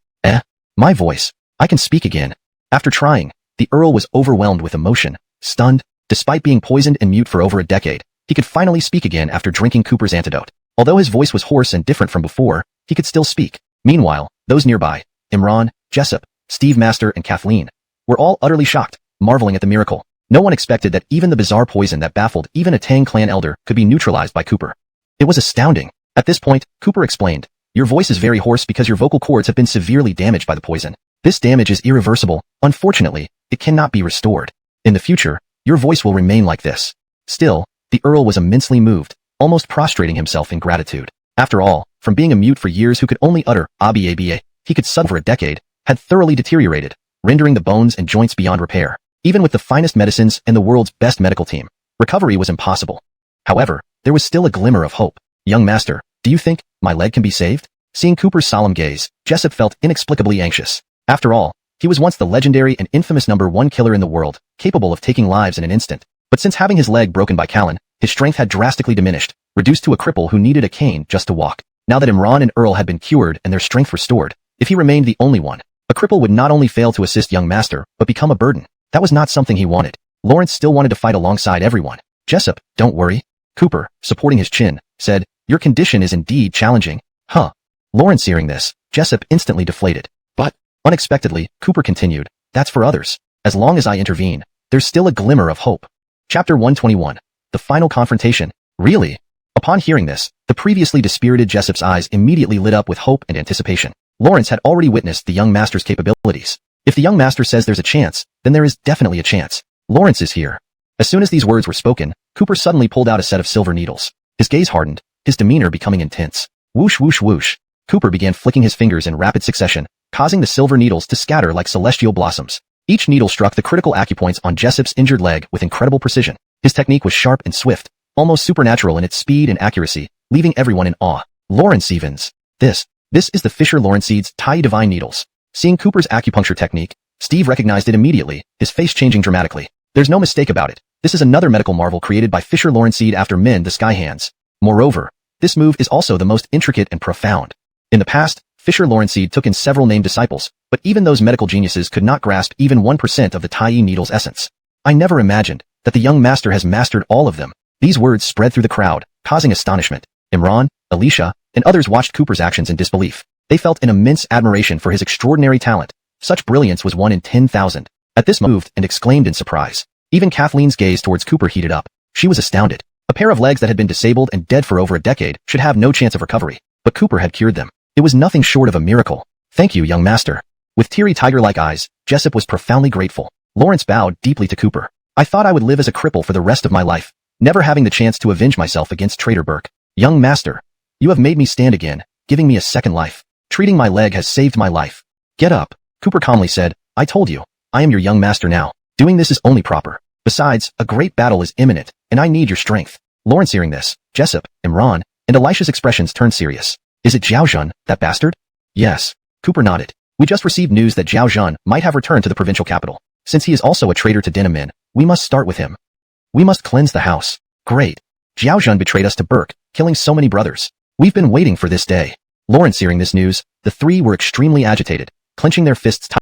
voice. I can speak again. After trying, the Earl was overwhelmed with emotion, stunned. Despite being poisoned and mute for over a decade, he could finally speak again after drinking Cooper's antidote. Although his voice was hoarse and different from before, he could still speak. Meanwhile, those nearby, Imran, Jessup, Steve Master, and Kathleen, were all utterly shocked, marveling at the miracle. No one expected that even the bizarre poison that baffled even a Tang clan elder could be neutralized by Cooper. It was astounding. At this point, Cooper explained, your voice is very hoarse because your vocal cords have been severely damaged by the poison. This damage is irreversible. Unfortunately, it cannot be restored. In the future, your voice will remain like this. Still, the Earl was immensely moved, almost prostrating himself in gratitude. After all, from being a mute for years who could only utter aba, he could suffer for a decade, had thoroughly deteriorated, rendering the bones and joints beyond repair. Even with the finest medicines and the world's best medical team, recovery was impossible. However, there was still a glimmer of hope. Young master, do you think my leg can be saved? Seeing Cooper's solemn gaze, Jessup felt inexplicably anxious. After all, he was once the legendary and infamous #1 killer in the world, capable of taking lives in an instant. But since having his leg broken by Callan, his strength had drastically diminished, reduced to a cripple who needed a cane just to walk. Now that Imran and Earl had been cured and their strength restored, if he remained the only one, a cripple would not only fail to assist young master, but become a burden. That was not something he wanted. Lawrence still wanted to fight alongside everyone. Jessup, don't worry. Cooper, supporting his chin, said, your condition is indeed challenging. Huh. Lawrence hearing this, Jessup instantly deflated. But, unexpectedly, Cooper continued, that's for others. As long as I intervene, there's still a glimmer of hope. Chapter 121. The Final Confrontation. Really? Upon hearing this, the previously dispirited Jessup's eyes immediately lit up with hope and anticipation. Lawrence had already witnessed the young master's capabilities. If the young master says there's a chance, then there is definitely a chance. Lawrence is here. As soon as these words were spoken, Cooper suddenly pulled out a set of silver needles. His gaze hardened, his demeanor becoming intense. Whoosh whoosh whoosh. Cooper began flicking his fingers in rapid succession, causing the silver needles to scatter like celestial blossoms. Each needle struck the critical acupoints on Jessup's injured leg with incredible precision. His technique was sharp and swift, almost supernatural in its speed and accuracy, leaving everyone in awe. Lawrence Stevens. This is the Fisher-Lawrence's Tai Divine Needles. Seeing Cooper's acupuncture technique, Steve recognized it immediately, his face changing dramatically. There's no mistake about it. This is another medical marvel created by Fisher-Lawrence after Min the Sky Hands. Moreover, this move is also the most intricate and profound. In the past, Fisher-Lawrence took in several named disciples, but even those medical geniuses could not grasp even 1% of the Tai needle's essence. I never imagined that the young master has mastered all of them. These words spread through the crowd, causing astonishment. Imran, Alicia, and others watched Cooper's actions in disbelief. They felt an immense admiration for his extraordinary talent. Such brilliance was 1 in 10,000. At this moved and exclaimed in surprise. Even Kathleen's gaze towards Cooper heated up. She was astounded. A pair of legs that had been disabled and dead for over a decade should have no chance of recovery. But Cooper had cured them. It was nothing short of a miracle. Thank you, young master. With teary tiger-like eyes, Jessup was profoundly grateful. Lawrence bowed deeply to Cooper. I thought I would live as a cripple for the rest of my life, never having the chance to avenge myself against traitor Burke. Young master, you have made me stand again, giving me a second life. Treating my leg has saved my life. Get up, Cooper calmly said. I told you, I am your young master now. Doing this is only proper. Besides, a great battle is imminent, and I need your strength. Lawrence hearing this, Jessup, Imran, and Elisha's expressions turned serious. Is it Zhao Zhun, that bastard? Yes. Cooper nodded. We just received news that Zhao Zhun might have returned to the provincial capital. Since he is also a traitor to Dinamin, we must start with him. We must cleanse the house. Great. Zhao Zhun betrayed us to Burke, killing so many brothers. We've been waiting for this day. Lawrence hearing this news, the three were extremely agitated, clenching their fists tight.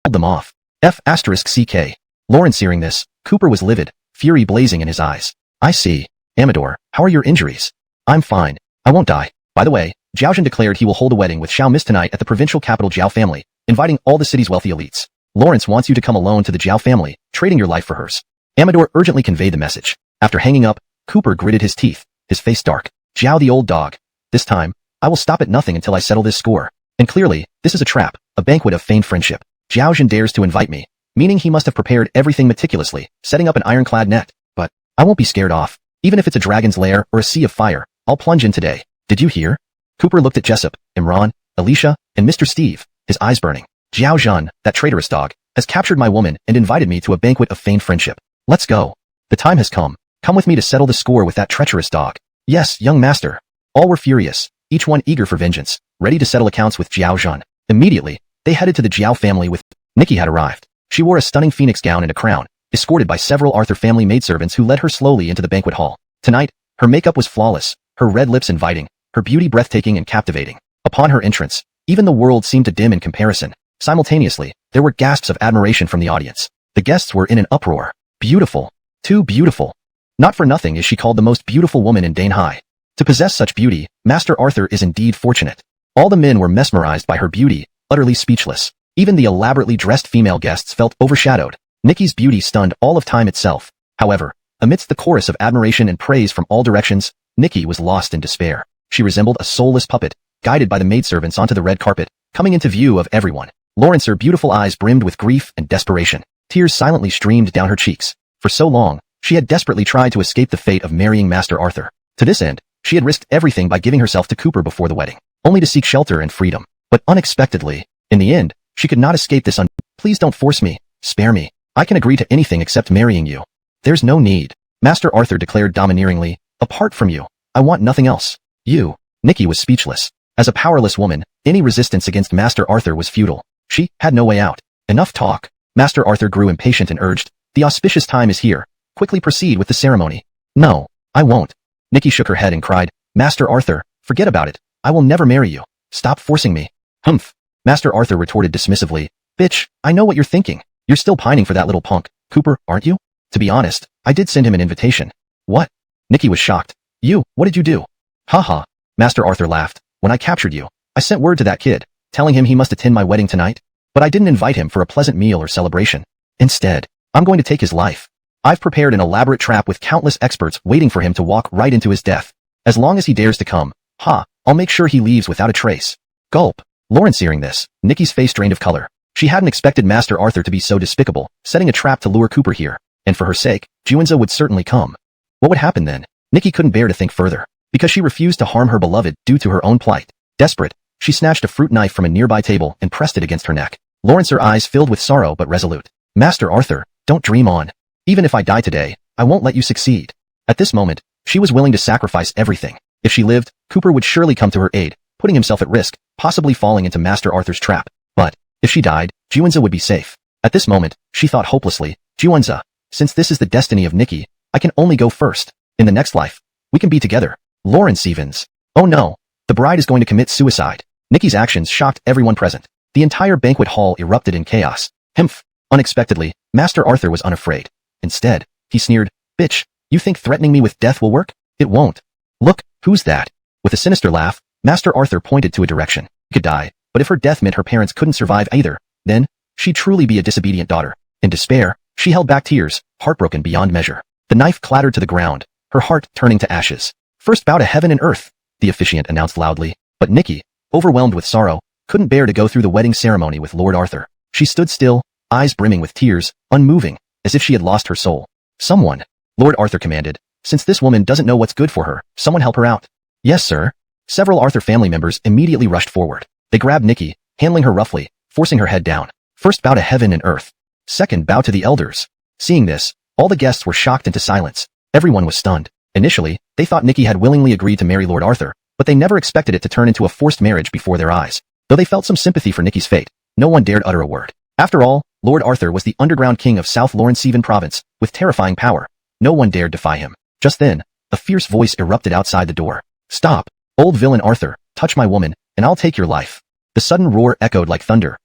Hold them off. F***CK. Lawrence hearing this, Cooper was livid, fury blazing in his eyes. I see. Amador, how are your injuries? I'm fine. I won't die. By the way, Zhao Zhun declared he will hold a wedding with Xiao Miss tonight at the provincial capital Zhao family, inviting all the city's wealthy elites. Lawrence wants you to come alone to the Zhao family, trading your life for hers. Amador urgently conveyed the message. After hanging up, Cooper gritted his teeth, his face dark. Zhao the old dog. This time, I will stop at nothing until I settle this score. And clearly, this is a trap, a banquet of feigned friendship. Zhao Zhun dares to invite me, meaning he must have prepared everything meticulously, setting up an ironclad net. But I won't be scared off. Even if it's a dragon's lair or a sea of fire, I'll plunge in today. Did you hear? Cooper looked at Jessup, Imran, Alicia, and Mr. Steve, his eyes burning. Zhao Zhun, that traitorous dog, has captured my woman and invited me to a banquet of feigned friendship. Let's go. The time has come. Come with me to settle the score with that treacherous dog. Yes, young master. All were furious, each one eager for vengeance, ready to settle accounts with Zhao Zhun. Immediately, they headed to the Zhao family with... Nikki had arrived. She wore a stunning phoenix gown and a crown, escorted by several Arthur family maidservants who led her slowly into the banquet hall. Tonight, her makeup was flawless, her red lips inviting, her beauty breathtaking and captivating. Upon her entrance, even the world seemed to dim in comparison. Simultaneously, there were gasps of admiration from the audience. The guests were in an uproar. Beautiful. Too beautiful. Not for nothing is she called the most beautiful woman in Danhai. To possess such beauty, Master Arthur is indeed fortunate. All the men were mesmerized by her beauty, utterly speechless. Even the elaborately dressed female guests felt overshadowed. Nikki's beauty stunned all of time itself. However, amidst the chorus of admiration and praise from all directions, Nikki was lost in despair. She resembled a soulless puppet, guided by the maidservants onto the red carpet, coming into view of everyone. Lawrence's beautiful eyes brimmed with grief and desperation. Tears silently streamed down her cheeks. For so long, she had desperately tried to escape the fate of marrying Master Arthur. To this end, she had risked everything by giving herself to Cooper before the wedding, only to seek shelter and freedom. But unexpectedly, in the end, she could not escape this Please don't force me. Spare me. I can agree to anything except marrying you. There's no need. Master Arthur declared domineeringly. Apart from you, I want nothing else. You. Nikki was speechless. As a powerless woman, any resistance against Master Arthur was futile. She had no way out. Enough talk. Master Arthur grew impatient and urged. The auspicious time is here. Quickly proceed with the ceremony. No, I won't. Nikki shook her head and cried. Master Arthur, forget about it. I will never marry you. Stop forcing me. Humph. Master Arthur retorted dismissively. Bitch, I know what you're thinking. You're still pining for that little punk, Cooper, aren't you? To be honest, I did send him an invitation. What? Nikki was shocked. You, what did you do? Haha. Master Arthur laughed. When I captured you, I sent word to that kid, telling him he must attend my wedding tonight. But I didn't invite him for a pleasant meal or celebration. Instead, I'm going to take his life. I've prepared an elaborate trap with countless experts waiting for him to walk right into his death. As long as he dares to come, I'll make sure he leaves without a trace. Gulp. Lawrence hearing this, Nikki's face drained of color. She hadn't expected Master Arthur to be so despicable, setting a trap to lure Cooper here. And for her sake, Juanza would certainly come. What would happen then? Nikki couldn't bear to think further, because she refused to harm her beloved due to her own plight. Desperate, she snatched a fruit knife from a nearby table and pressed it against her neck. Lawrence, her eyes filled with sorrow but resolute. Master Arthur, don't dream on. Even if I die today, I won't let you succeed. At this moment, she was willing to sacrifice everything. If she lived, Cooper would surely come to her aid, putting himself at risk, possibly falling into Master Arthur's trap. But, if she died, Juanza would be safe. At this moment, she thought hopelessly, Juanza, since this is the destiny of Nikki, I can only go first. In the next life, we can be together. Lawrence Evans. Oh no, the bride is going to commit suicide. Nikki's actions shocked everyone present. The entire banquet hall erupted in chaos. Hemph. Unexpectedly, Master Arthur was unafraid. Instead, he sneered, bitch, you think threatening me with death will work? It won't. Look, who's that? With a sinister laugh, Master Arthur pointed to a direction. She could die, but if her death meant her parents couldn't survive either, then she'd truly be a disobedient daughter. In despair, she held back tears, heartbroken beyond measure. The knife clattered to the ground, her heart turning to ashes. First bow to heaven and earth, the officiant announced loudly. But Nikki, overwhelmed with sorrow, couldn't bear to go through the wedding ceremony with Lord Arthur. She stood still, eyes brimming with tears, unmoving, as if she had lost her soul. Someone, Lord Arthur commanded, since this woman doesn't know what's good for her, someone help her out. Yes, sir. Several Arthur family members immediately rushed forward. They grabbed Nikki, handling her roughly, forcing her head down. First bow to heaven and earth. Second bow to the elders. Seeing this, all the guests were shocked into silence. Everyone was stunned. Initially, they thought Nikki had willingly agreed to marry Lord Arthur, but they never expected it to turn into a forced marriage before their eyes. Though they felt some sympathy for Nikki's fate, no one dared utter a word. After all, Lord Arthur was the underground king of South Lawrencevan province, with terrifying power. No one dared defy him. Just then, a fierce voice erupted outside the door. Stop, old villain Arthur, touch my woman, and I'll take your life. The sudden roar echoed like thunder.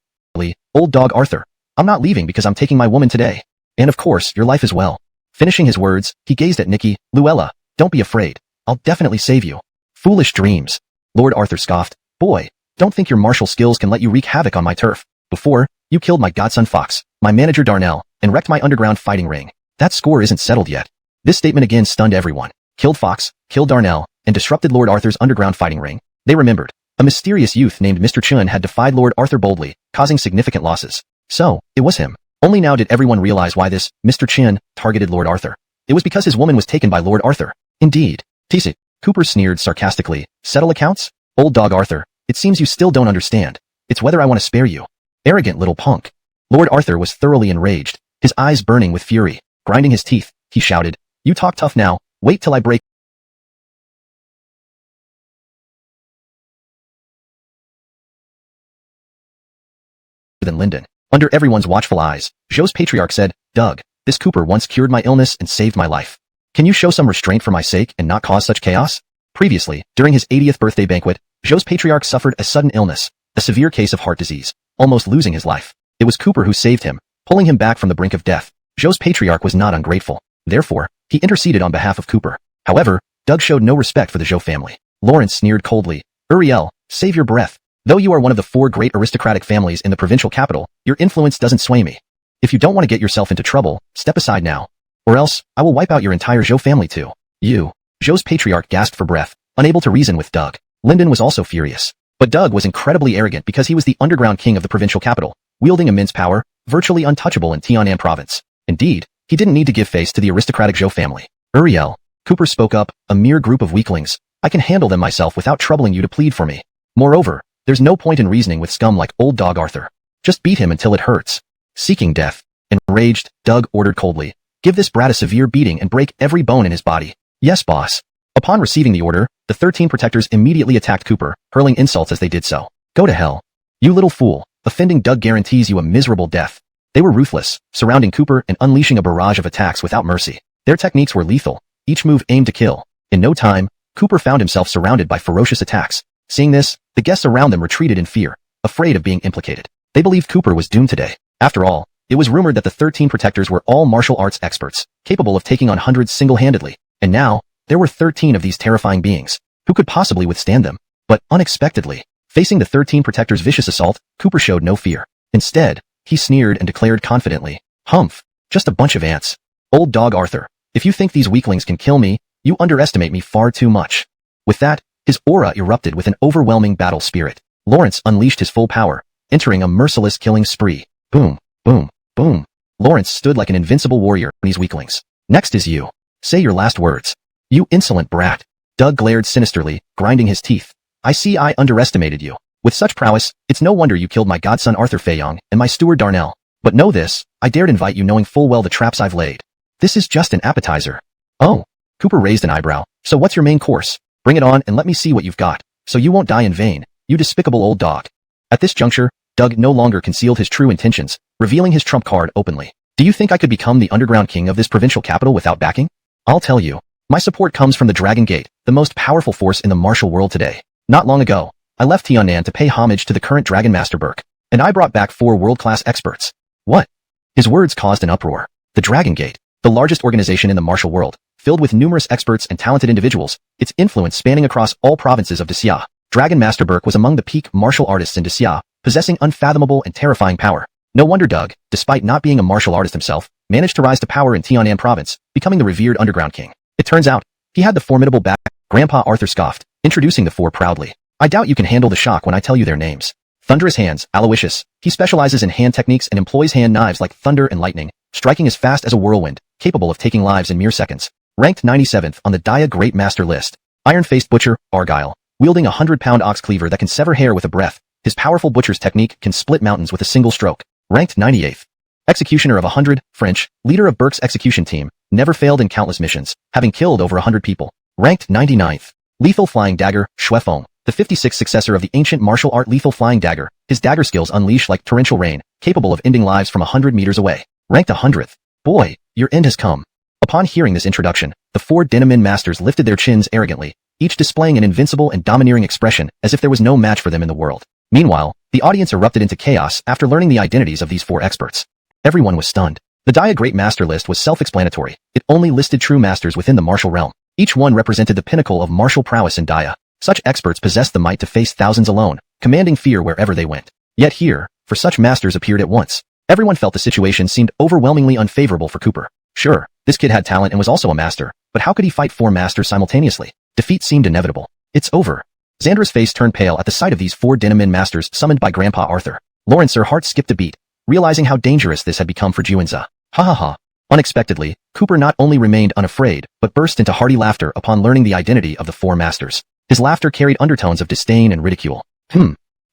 Old dog Arthur, I'm not leaving because I'm taking my woman today. And of course, your life as well. Finishing his words, he gazed at Nikki. Luella, don't be afraid. I'll definitely save you. Foolish dreams. Lord Arthur scoffed. Boy, don't think your martial skills can let you wreak havoc on my turf. Before, you killed my godson Fox, my manager Darnell, and wrecked my underground fighting ring. That score isn't settled yet. This statement again stunned everyone. Killed Fox, killed Darnell, and disrupted Lord Arthur's underground fighting ring. They remembered. A mysterious youth named Mr. Chun had defied Lord Arthur boldly, causing significant losses. So, it was him. Only now did everyone realize why this Mr. Chun targeted Lord Arthur. It was because his woman was taken by Lord Arthur. Indeed. Tease. Cooper sneered sarcastically. Settle accounts? Old dog Arthur, it seems you still don't understand. It's whether I want to spare you. Arrogant little punk. Lord Arthur was thoroughly enraged, his eyes burning with fury. Grinding his teeth, he shouted, You talk tough now, wait till I break. Than Lyndon. Under everyone's watchful eyes, Joe's patriarch said, Doug, this Cooper once cured my illness and saved my life. Can you show some restraint for my sake and not cause such chaos? Previously, during his 80th birthday banquet, Joe's patriarch suffered a sudden illness, a severe case of heart disease, almost losing his life. It was Cooper who saved him, pulling him back from the brink of death. Joe's patriarch was not ungrateful. Therefore, he interceded on behalf of Cooper. However, Doug showed no respect for the Joe family. Lawrence sneered coldly. Uriel, save your breath. Though you are one of the 4 great aristocratic families in the provincial capital, your influence doesn't sway me. If you don't want to get yourself into trouble, step aside now. Or else, I will wipe out your entire Joe family too. You. Joe's patriarch gasped for breath, unable to reason with Doug. Lyndon was also furious. But Doug was incredibly arrogant because he was the underground king of the provincial capital, wielding immense power, virtually untouchable in Tianan province. Indeed, he didn't need to give face to the aristocratic Joe family. Uriel. Cooper spoke up, a mere group of weaklings. I can handle them myself without troubling you to plead for me. Moreover, there's no point in reasoning with scum like old dog Arthur. Just beat him until it hurts. Seeking death. Enraged, Doug ordered coldly. Give this brat a severe beating and break every bone in his body. Yes, boss. Upon receiving the order, the 13 protectors immediately attacked Cooper, hurling insults as they did so. Go to hell. You little fool. Offending Doug guarantees you a miserable death. They were ruthless, surrounding Cooper and unleashing a barrage of attacks without mercy. Their techniques were lethal, each move aimed to kill. In no time, Cooper found himself surrounded by ferocious attacks. Seeing this, the guests around them retreated in fear, afraid of being implicated. They believed Cooper was doomed today. After all, it was rumored that the 13 protectors were all martial arts experts, capable of taking on hundreds single-handedly. And now, there were 13 of these terrifying beings. Who could possibly withstand them? But, unexpectedly, facing the 13 protectors' vicious assault, Cooper showed no fear. Instead, he sneered and declared confidently, Humph, just a bunch of ants. Old dog Arthur, if you think these weaklings can kill me, you underestimate me far too much. With that, his aura erupted with an overwhelming battle spirit. Lawrence unleashed his full power, entering a merciless killing spree. Boom, boom, boom. Lawrence stood like an invincible warrior on these weaklings. Next is you. Say your last words. You insolent brat. Doug glared sinisterly, grinding his teeth. I see I underestimated you. With such prowess, it's no wonder you killed my godson Arthur Fayong and my steward Darnell. But know this, I dared invite you knowing full well the traps I've laid. This is just an appetizer. Oh. Cooper raised an eyebrow. So what's your main course? Bring it on and let me see what you've got, so you won't die in vain, you despicable old dog. At this juncture, Doug no longer concealed his true intentions, revealing his trump card openly. Do you think I could become the underground king of this provincial capital without backing? I'll tell you. My support comes from the Dragon Gate, the most powerful force in the martial world today. Not long ago, I left Tiannan to pay homage to the current Dragon Master Burke, and I brought back 4 world-class experts. What? His words caused an uproar. The Dragon Gate, the largest organization in the martial world, filled with numerous experts and talented individuals, its influence spanning across all provinces of Xia. Dragon Master Burke was among the peak martial artists in Xia, possessing unfathomable and terrifying power. No wonder Doug, despite not being a martial artist himself, managed to rise to power in Tiannan province, becoming the revered underground king. It turns out, he had the formidable back. Grandpa Arthur scoffed, introducing the 4 proudly. I doubt you can handle the shock when I tell you their names. Thunderous Hands, Aloysius. He specializes in hand techniques and employs hand knives like thunder and lightning, striking as fast as a whirlwind, capable of taking lives in mere seconds. Ranked 97th on the Daya Great Master list. Iron-faced butcher, Argyle. Wielding a 100-pound ox cleaver that can sever hair with a breath, his powerful butcher's technique can split mountains with a single stroke. Ranked 98th. Executioner of 100, French, leader of Burke's execution team, never failed in countless missions, having killed over 100 people. Ranked 99th. Lethal Flying Dagger, Shuefeng, the 56th successor of the ancient martial art Lethal Flying Dagger. His dagger skills unleash like torrential rain, capable of ending lives from 100 meters away. Ranked 100th. Boy, your end has come. Upon hearing this introduction, the 4 Dinamin masters lifted their chins arrogantly, each displaying an invincible and domineering expression as if there was no match for them in the world. Meanwhile, the audience erupted into chaos after learning the identities of these 4 experts. Everyone was stunned. The Daya Great Master list was self-explanatory. It only listed true masters within the martial realm. Each one represented the pinnacle of martial prowess in Daya. Such experts possessed the might to face thousands alone, commanding fear wherever they went. Yet here, for such masters appeared at once. Everyone felt the situation seemed overwhelmingly unfavorable for Cooper. Sure, this kid had talent and was also a master, but how could he fight 4 masters simultaneously? Defeat seemed inevitable. It's over. Xandra's face turned pale at the sight of these 4 Dinamin masters summoned by Grandpa Arthur. Lawrence's heart skipped a beat, realizing how dangerous this had become for Juanza. Ha ha ha. Unexpectedly, Cooper not only remained unafraid, but burst into hearty laughter upon learning the identity of the 4 masters. His laughter carried undertones of disdain and ridicule.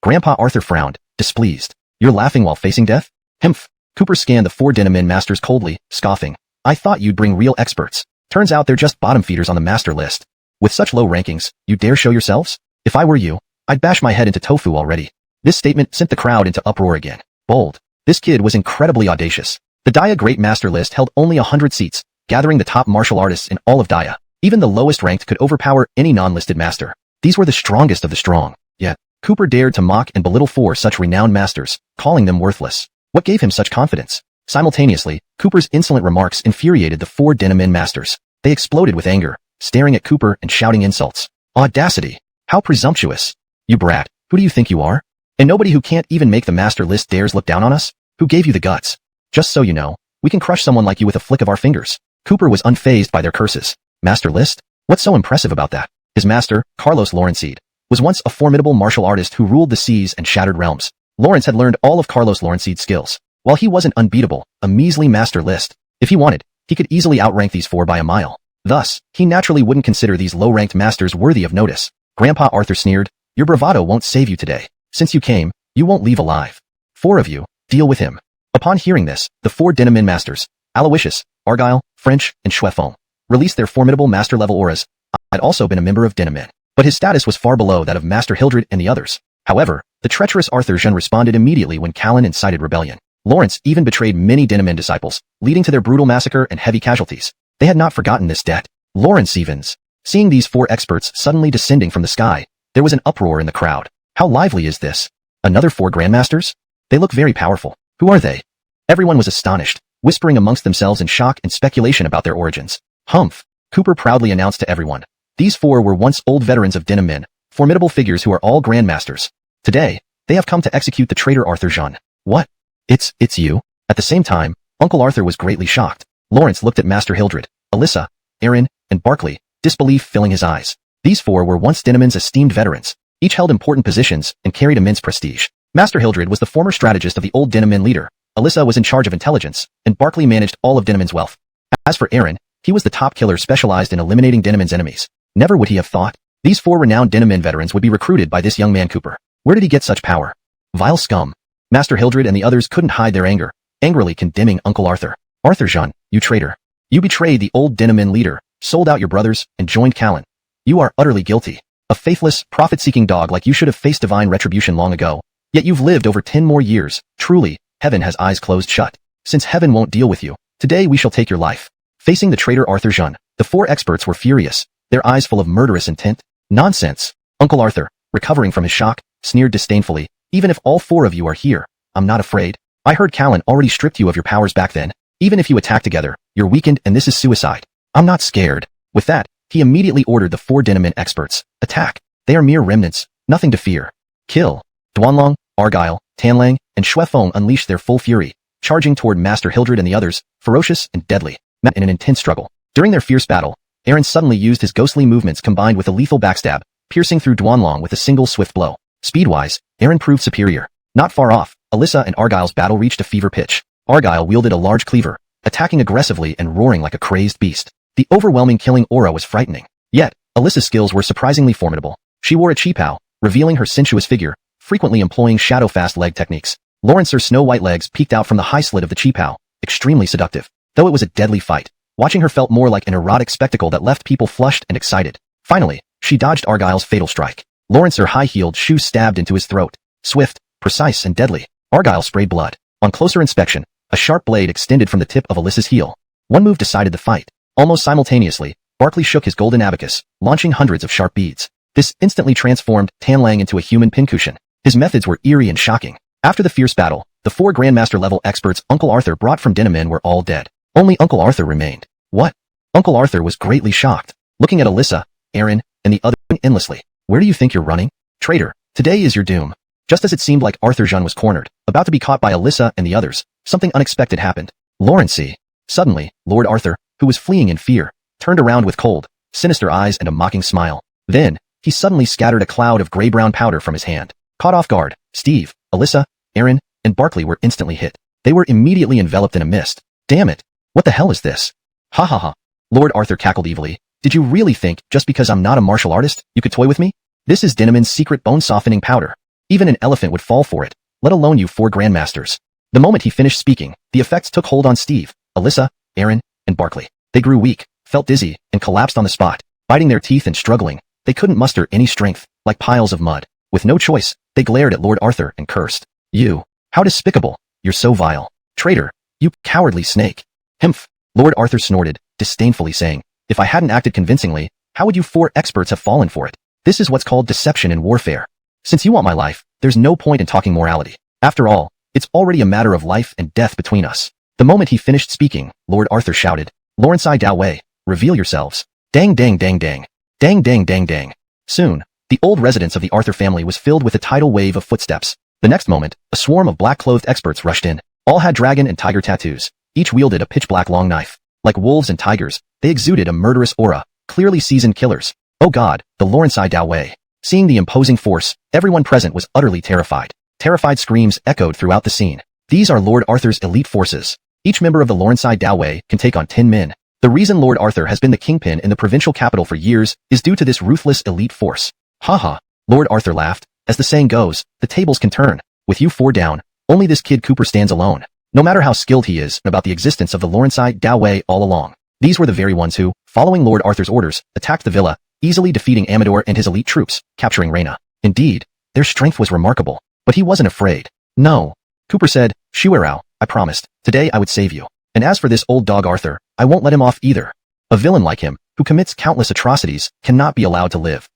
Grandpa Arthur frowned, displeased. You're laughing while facing death? Himph. Cooper scanned the 4 Dinamin masters coldly, scoffing. I thought you'd bring real experts. Turns out they're just bottom feeders on the master list. With such low rankings, you dare show yourselves? If I were you, I'd bash my head into tofu already. This statement sent the crowd into uproar again. Bold. This kid was incredibly audacious. The Daya Great Master list held only 100 seats, gathering the top martial artists in all of Daya. Even the lowest ranked could overpower any non-listed master. These were the strongest of the strong. Yet, Cooper dared to mock and belittle 4 such renowned masters, calling them worthless. What gave him such confidence? Simultaneously, Cooper's insolent remarks infuriated the 4 Dinamin masters. They exploded with anger, staring at Cooper and shouting insults. Audacity! How presumptuous! You brat, who do you think you are? And nobody who can't even make the master list dares look down on us? Who gave you the guts? Just so you know, we can crush someone like you with a flick of our fingers. Cooper was unfazed by their curses. Master list? What's so impressive about that? His master, Carlos Lorencid, was once a formidable martial artist who ruled the seas and shattered realms. Lawrence had learned all of Carlos Lorencid's skills. While he wasn't unbeatable, a measly master list, if he wanted, he could easily outrank these 4 by a mile. Thus, he naturally wouldn't consider these low-ranked masters worthy of notice. Grandpa Arthur sneered, your bravado won't save you today. Since you came, you won't leave alive. 4 of you, deal with him. Upon hearing this, the 4 Dinamin masters, Aloysius, Argyle, French, and Shuefeng, released their formidable master-level auras. I had also been a member of Dinamin, but his status was far below that of Master Hildred and the others. However, the treacherous Arthur Jean responded immediately when Callan incited rebellion. Lawrence even betrayed many Dinamin disciples, leading to their brutal massacre and heavy casualties. They had not forgotten this debt. Lawrence Evans. Seeing these 4 experts suddenly descending from the sky, there was an uproar in the crowd. How lively is this? Another 4 grandmasters? They look very powerful. Who are they? Everyone was astonished, whispering amongst themselves in shock and speculation about their origins. Humph! Cooper proudly announced to everyone. These 4 were once old veterans of Dinamin, formidable figures who are all grandmasters. Today, they have come to execute the traitor Arthur Jean. What? It's you? At the same time, Uncle Arthur was greatly shocked. Lawrence looked at Master Hildred, Alyssa, Aaron, and Barkley, disbelief filling his eyes. These 4 were once Dinamin's esteemed veterans. Each held important positions and carried immense prestige. Master Hildred was the former strategist of the old Dinamin leader. Alyssa was in charge of intelligence, and Barkley managed all of Dinamin's wealth. As for Aaron, he was the top killer specialized in eliminating Dinamin's enemies. Never would he have thought these 4 renowned Dinamin veterans would be recruited by this young man Cooper. Where did he get such power? Vile scum. Master Hildred and the others couldn't hide their anger, angrily condemning Uncle Arthur. Arthur Jean, you traitor. You betrayed the old Dinamin leader, sold out your brothers, and joined Callan. You are utterly guilty. A faithless, profit-seeking dog like you should have faced divine retribution long ago. Yet you've lived over 10 more years. Truly, heaven has eyes closed shut. Since heaven won't deal with you, today we shall take your life. Facing the traitor Arthur Jean, the 4 experts were furious, their eyes full of murderous intent. Nonsense. Uncle Arthur, recovering from his shock, sneered disdainfully. Even if all 4 of you are here, I'm not afraid. I heard Callan already stripped you of your powers back then. Even if you attack together, you're weakened and this is suicide. I'm not scared. With that, he immediately ordered the 4 Dinamin experts. Attack. They are mere remnants, nothing to fear. Kill. Duanlong, Argyle, Tanlang, and Xuefeng unleashed their full fury, charging toward Master Hildred and the others, ferocious and deadly, met in an intense struggle. During their fierce battle, Aaron suddenly used his ghostly movements combined with a lethal backstab, piercing through Duanlong with a single swift blow. Speed-wise, Aaron proved superior. Not far off, Alyssa and Argyle's battle reached a fever pitch. Argyle wielded a large cleaver, attacking aggressively and roaring like a crazed beast. The overwhelming killing aura was frightening. Yet, Alyssa's skills were surprisingly formidable. She wore a qipao, revealing her sensuous figure, frequently employing shadow-fast leg techniques. Lawrence's snow-white legs peeked out from the high slit of the qipao, extremely seductive. Though it was a deadly fight, watching her felt more like an erotic spectacle that left people flushed and excited. Finally, she dodged Argyle's fatal strike. Lawrence's high-heeled shoe stabbed into his throat. Swift, precise, and deadly. Argyle sprayed blood. On closer inspection, a sharp blade extended from the tip of Alyssa's heel. One move decided the fight. Almost simultaneously, Barkley shook his golden abacus, launching hundreds of sharp beads. This instantly transformed Tanlang into a human pincushion. His methods were eerie and shocking. After the fierce battle, the 4 Grandmaster-level experts Uncle Arthur brought from Dinamin were all dead. Only Uncle Arthur remained. What? Uncle Arthur was greatly shocked, looking at Alyssa, Aaron, and the other endlessly. Where do you think you're running? Traitor, today is your doom. Just as it seemed like Arthur Jean was cornered, about to be caught by Alyssa and the others, something unexpected happened. Lawrence. Suddenly, Lord Arthur, who was fleeing in fear, turned around with cold, sinister eyes and a mocking smile. Then, he suddenly scattered a cloud of gray-brown powder from his hand. Caught off guard, Steve, Alyssa, Aaron, and Barkley were instantly hit. They were immediately enveloped in a mist. Damn it! What the hell is this? Ha ha ha. Lord Arthur cackled evilly. Did you really think, just because I'm not a martial artist, you could toy with me? This is Dinamin's secret bone-softening powder. Even an elephant would fall for it, let alone you 4 Grandmasters. The moment he finished speaking, the effects took hold on Steve, Alyssa, Aaron, and Barkley. They grew weak, felt dizzy, and collapsed on the spot. Biting their teeth and struggling, they couldn't muster any strength, like piles of mud. With no choice, they glared at Lord Arthur and cursed. You! How despicable! You're so vile! Traitor! You cowardly snake! Himph! Lord Arthur snorted, disdainfully saying, if I hadn't acted convincingly, how would you 4 experts have fallen for it? This is what's called deception in warfare. Since you want my life, there's no point in talking morality. After all, it's already a matter of life and death between us. The moment he finished speaking, Lord Arthur shouted, Lawrence I Dao Wei, reveal yourselves. Dang dang dang dang. Dang dang dang dang. Soon, the old residence of the Arthur family was filled with a tidal wave of footsteps. The next moment, a swarm of black-clothed experts rushed in. All had dragon and tiger tattoos. Each wielded a pitch-black long knife. Like wolves and tigers, they exuded a murderous aura, clearly seasoned killers. Oh God, the Lawrence I Dao Wei. Seeing the imposing force, everyone present was utterly terrified. Terrified screams echoed throughout the scene. These are Lord Arthur's elite forces. Each member of the Lawrence I Dao Wei can take on 10 men. The reason Lord Arthur has been the kingpin in the provincial capital for years is due to this ruthless elite force. Ha ha, Lord Arthur laughed. As the saying goes, the tables can turn. With you 4 down, only this kid Cooper stands alone. No matter how skilled he is about the existence of the Lawrence I Dao Wei all along. These were the very ones who, following Lord Arthur's orders, attacked the villa, easily defeating Amador and his elite troops, capturing Reina. Indeed, their strength was remarkable, but he wasn't afraid. No. Cooper said, Shuerao, I promised, today I would save you. And as for this old dog Arthur, I won't let him off either. A villain like him, who commits countless atrocities, cannot be allowed to live.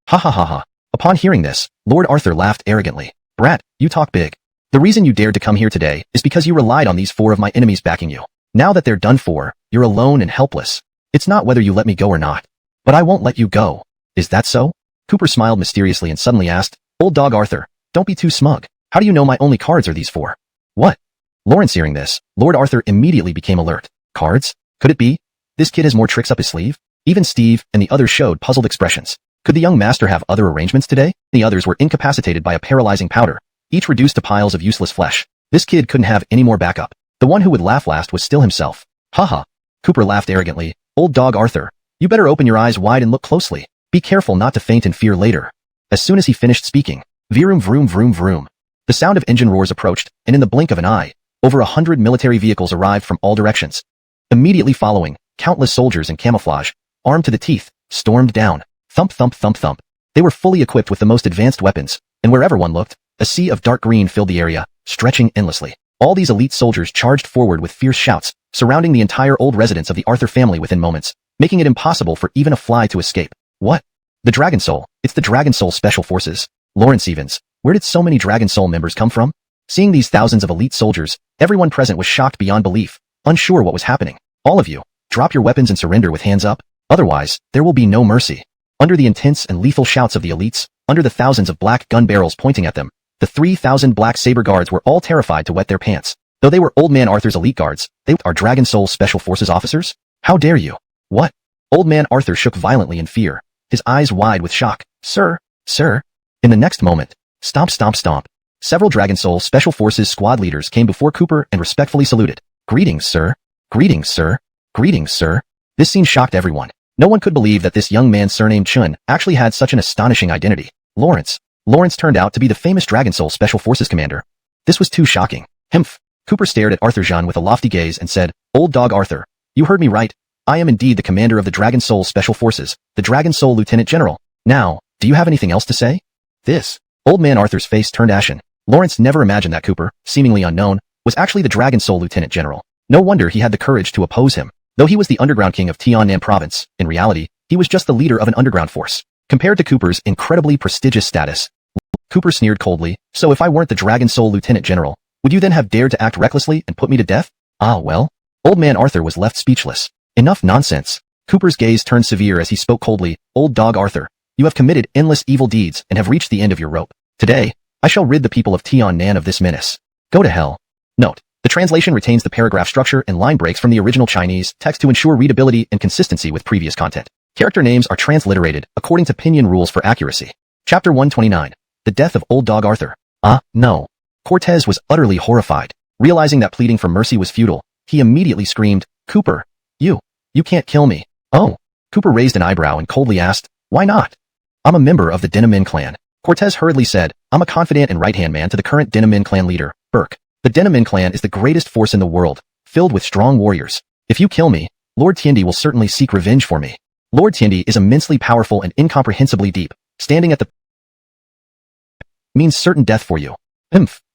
Ha ha ha ha. Upon hearing this, Lord Arthur laughed arrogantly. Brat, you talk big. The reason you dared to come here today is because you relied on these 4 of my enemies backing you. Now that they're done for, you're alone and helpless. It's not whether you let me go or not. But I won't let you go. Is that so? Cooper smiled mysteriously and suddenly asked, Old dog Arthur, don't be too smug. How do you know my only cards are these 4? What? Lawrence hearing this, Lord Arthur immediately became alert. Cards? Could it be? This kid has more tricks up his sleeve? Even Steve and the others showed puzzled expressions. Could the young master have other arrangements today? The others were incapacitated by a paralyzing powder, each reduced to piles of useless flesh. This kid couldn't have any more backup. The one who would laugh last was still himself. Haha. Cooper laughed arrogantly. Old dog Arthur, you better open your eyes wide and look closely. Be careful not to faint in fear later. As soon as he finished speaking, Vroom vroom vroom vroom. The sound of engine roars approached, and in the blink of an eye, over 100 military vehicles arrived from all directions. Immediately following, countless soldiers in camouflage, armed to the teeth, stormed down. Thump thump thump thump. They were fully equipped with the most advanced weapons, and wherever one looked, a sea of dark green filled the area, stretching endlessly. All these elite soldiers charged forward with fierce shouts, surrounding the entire old residence of the Arthur family within moments, making it impossible for even a fly to escape. What? The Dragon Soul. It's the Dragon Soul Special Forces. Lawrence Evans. Where did so many Dragon Soul members come from? Seeing these thousands of elite soldiers, everyone present was shocked beyond belief, unsure what was happening. All of you, drop your weapons and surrender with hands up. Otherwise, there will be no mercy. Under the intense and lethal shouts of the elites, under the thousands of black gun barrels pointing at them, the 3,000 black saber guards were all terrified to wet their pants. Though they were Old Man Arthur's elite guards, they are Dragon Soul Special Forces officers? How dare you? What? Old Man Arthur shook violently in fear, his eyes wide with shock. Sir, sir. In the next moment, stomp stomp stomp. Several Dragon Soul Special Forces squad leaders came before Cooper and respectfully saluted. Greetings, sir. Greetings, sir. Greetings, sir. This scene shocked everyone. No one could believe that this young man surnamed Chun actually had such an astonishing identity. Lawrence. Lawrence turned out to be the famous Dragon Soul Special Forces commander. This was too shocking. Humph. Cooper stared at Arthur Jean with a lofty gaze and said, Old dog Arthur, you heard me right. I am indeed the commander of the Dragon Soul Special Forces, the Dragon Soul Lieutenant General. Now, do you have anything else to say? This. Old Man Arthur's face turned ashen. Lawrence never imagined that Cooper, seemingly unknown, was actually the Dragon Soul Lieutenant General. No wonder he had the courage to oppose him. Though he was the underground king of Tiannan province, in reality, he was just the leader of an underground force. Compared to Cooper's incredibly prestigious status, Cooper sneered coldly, so if I weren't the Dragon Soul Lieutenant General, would you then have dared to act recklessly and put me to death? Ah well. Old Man Arthur was left speechless. Enough nonsense. Cooper's gaze turned severe as he spoke coldly. Old dog Arthur, you have committed endless evil deeds and have reached the end of your rope. Today, I shall rid the people of Tiannan of this menace. Go to hell. Note. The translation retains the paragraph structure and line breaks from the original Chinese text to ensure readability and consistency with previous content. Character names are transliterated according to pinyin rules for accuracy. Chapter 129. The Death of Old Dog Arthur. No. Cortez was utterly horrified. Realizing that pleading for mercy was futile, he immediately screamed, Cooper, you can't kill me. Oh. Cooper raised an eyebrow and coldly asked, why not? I'm a member of the Denamin clan. Cortez hurriedly said, I'm a confidant and right-hand man to the current Denamin clan leader, Burke. The Denamin clan is the greatest force in the world, filled with strong warriors. If you kill me, Lord Tiendi will certainly seek revenge for me. Lord Tiendi is immensely powerful and incomprehensibly deep. Standing at the means certain death for you.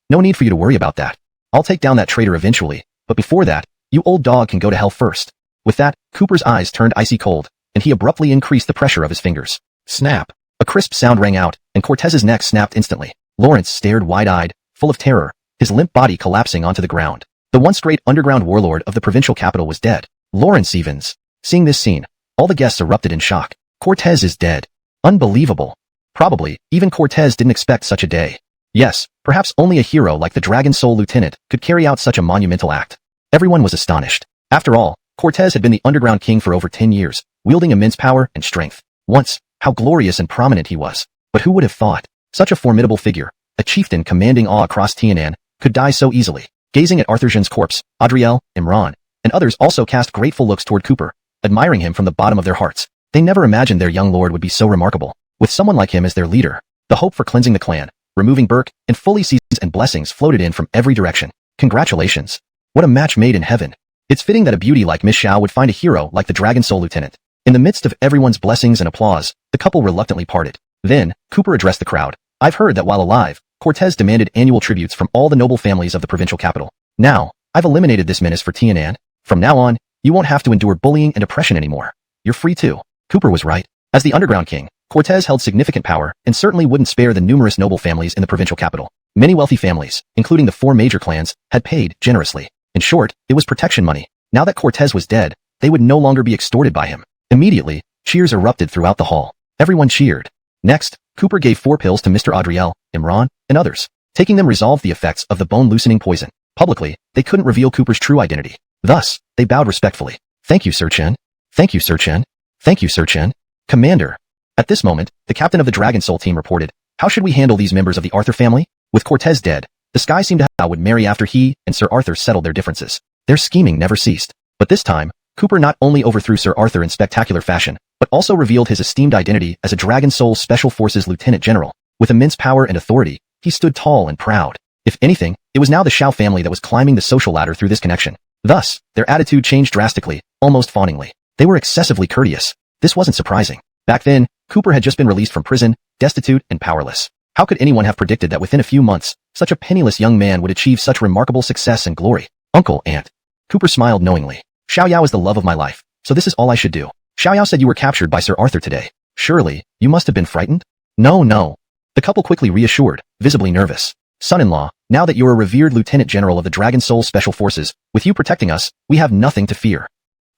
No need for you to worry about that. I'll take down that traitor eventually, but before that, you old dog can go to hell first. With that, Cooper's eyes turned icy cold, and he abruptly increased the pressure of his fingers. Snap. A crisp sound rang out, and Cortez's neck snapped instantly. Lawrence stared wide-eyed, full of terror, his limp body collapsing onto the ground. The once great underground warlord of the provincial capital was dead. Lawrence Evans. Seeing this scene, all the guests erupted in shock. Cortez is dead. Unbelievable. Probably, even Cortez didn't expect such a day. Yes, perhaps only a hero like the Dragon Soul Lieutenant could carry out such a monumental act. Everyone was astonished. After all, Cortez had been the underground king for over 10 years, wielding immense power and strength. Once, how glorious and prominent he was. But who would have thought? Such a formidable figure, a chieftain commanding awe across Tiannan, could die so easily. Gazing at Arthur Jean's corpse, Adriel, Imran, and others also cast grateful looks toward Cooper, admiring him from the bottom of their hearts. They never imagined their young lord would be so remarkable. With someone like him as their leader, the hope for cleansing the clan, removing Burke, and fully seasons and blessings floated in from every direction. Congratulations. What a match made in heaven. It's fitting that a beauty like Miss Xiao would find a hero like the Dragon Soul Lieutenant. In the midst of everyone's blessings and applause, the couple reluctantly parted. Then, Cooper addressed the crowd. I've heard that while alive, Cortez demanded annual tributes from all the noble families of the provincial capital. Now, I've eliminated this menace for Tiannan. From now on, you won't have to endure bullying and oppression anymore. You're free too. Cooper was right. As the underground king, Cortez held significant power and certainly wouldn't spare the numerous noble families in the provincial capital. Many wealthy families, including the 4 major clans, had paid generously. In short, it was protection money. Now that Cortez was dead, they would no longer be extorted by him. Immediately, cheers erupted throughout the hall. Everyone cheered. Next, Cooper gave 4 pills to Mr. Adriel, Imran, and others. Taking them resolved the effects of the bone-loosening poison. Publicly, they couldn't reveal Cooper's true identity. Thus, they bowed respectfully. Thank you, Sir Chen. Thank you, Sir Chen. Thank you, Sir Chen. Commander. At this moment, the captain of the Dragon Soul team reported, how should we handle these members of the Arthur family? With Cortez dead, the sky seemed to how would marry after he and Sir Arthur settled their differences. Their scheming never ceased. But this time, Cooper not only overthrew Sir Arthur in spectacular fashion, but also revealed his esteemed identity as a Dragon Soul Special Forces Lieutenant General. With immense power and authority, he stood tall and proud. If anything, it was now the Xiao family that was climbing the social ladder through this connection. Thus, their attitude changed drastically, almost fawningly. They were excessively courteous. This wasn't surprising. Back then, Cooper had just been released from prison, destitute and powerless. How could anyone have predicted that within a few months, such a penniless young man would achieve such remarkable success and glory? Uncle, Aunt. Cooper smiled knowingly. Xiaoyao is the love of my life, so this is all I should do. Xiaoyao said you were captured by Sir Arthur today. Surely, you must have been frightened? No, no. The couple quickly reassured, visibly nervous. Son-in-law, now that you're a revered Lieutenant General of the Dragon Soul Special Forces, with you protecting us, we have nothing to fear.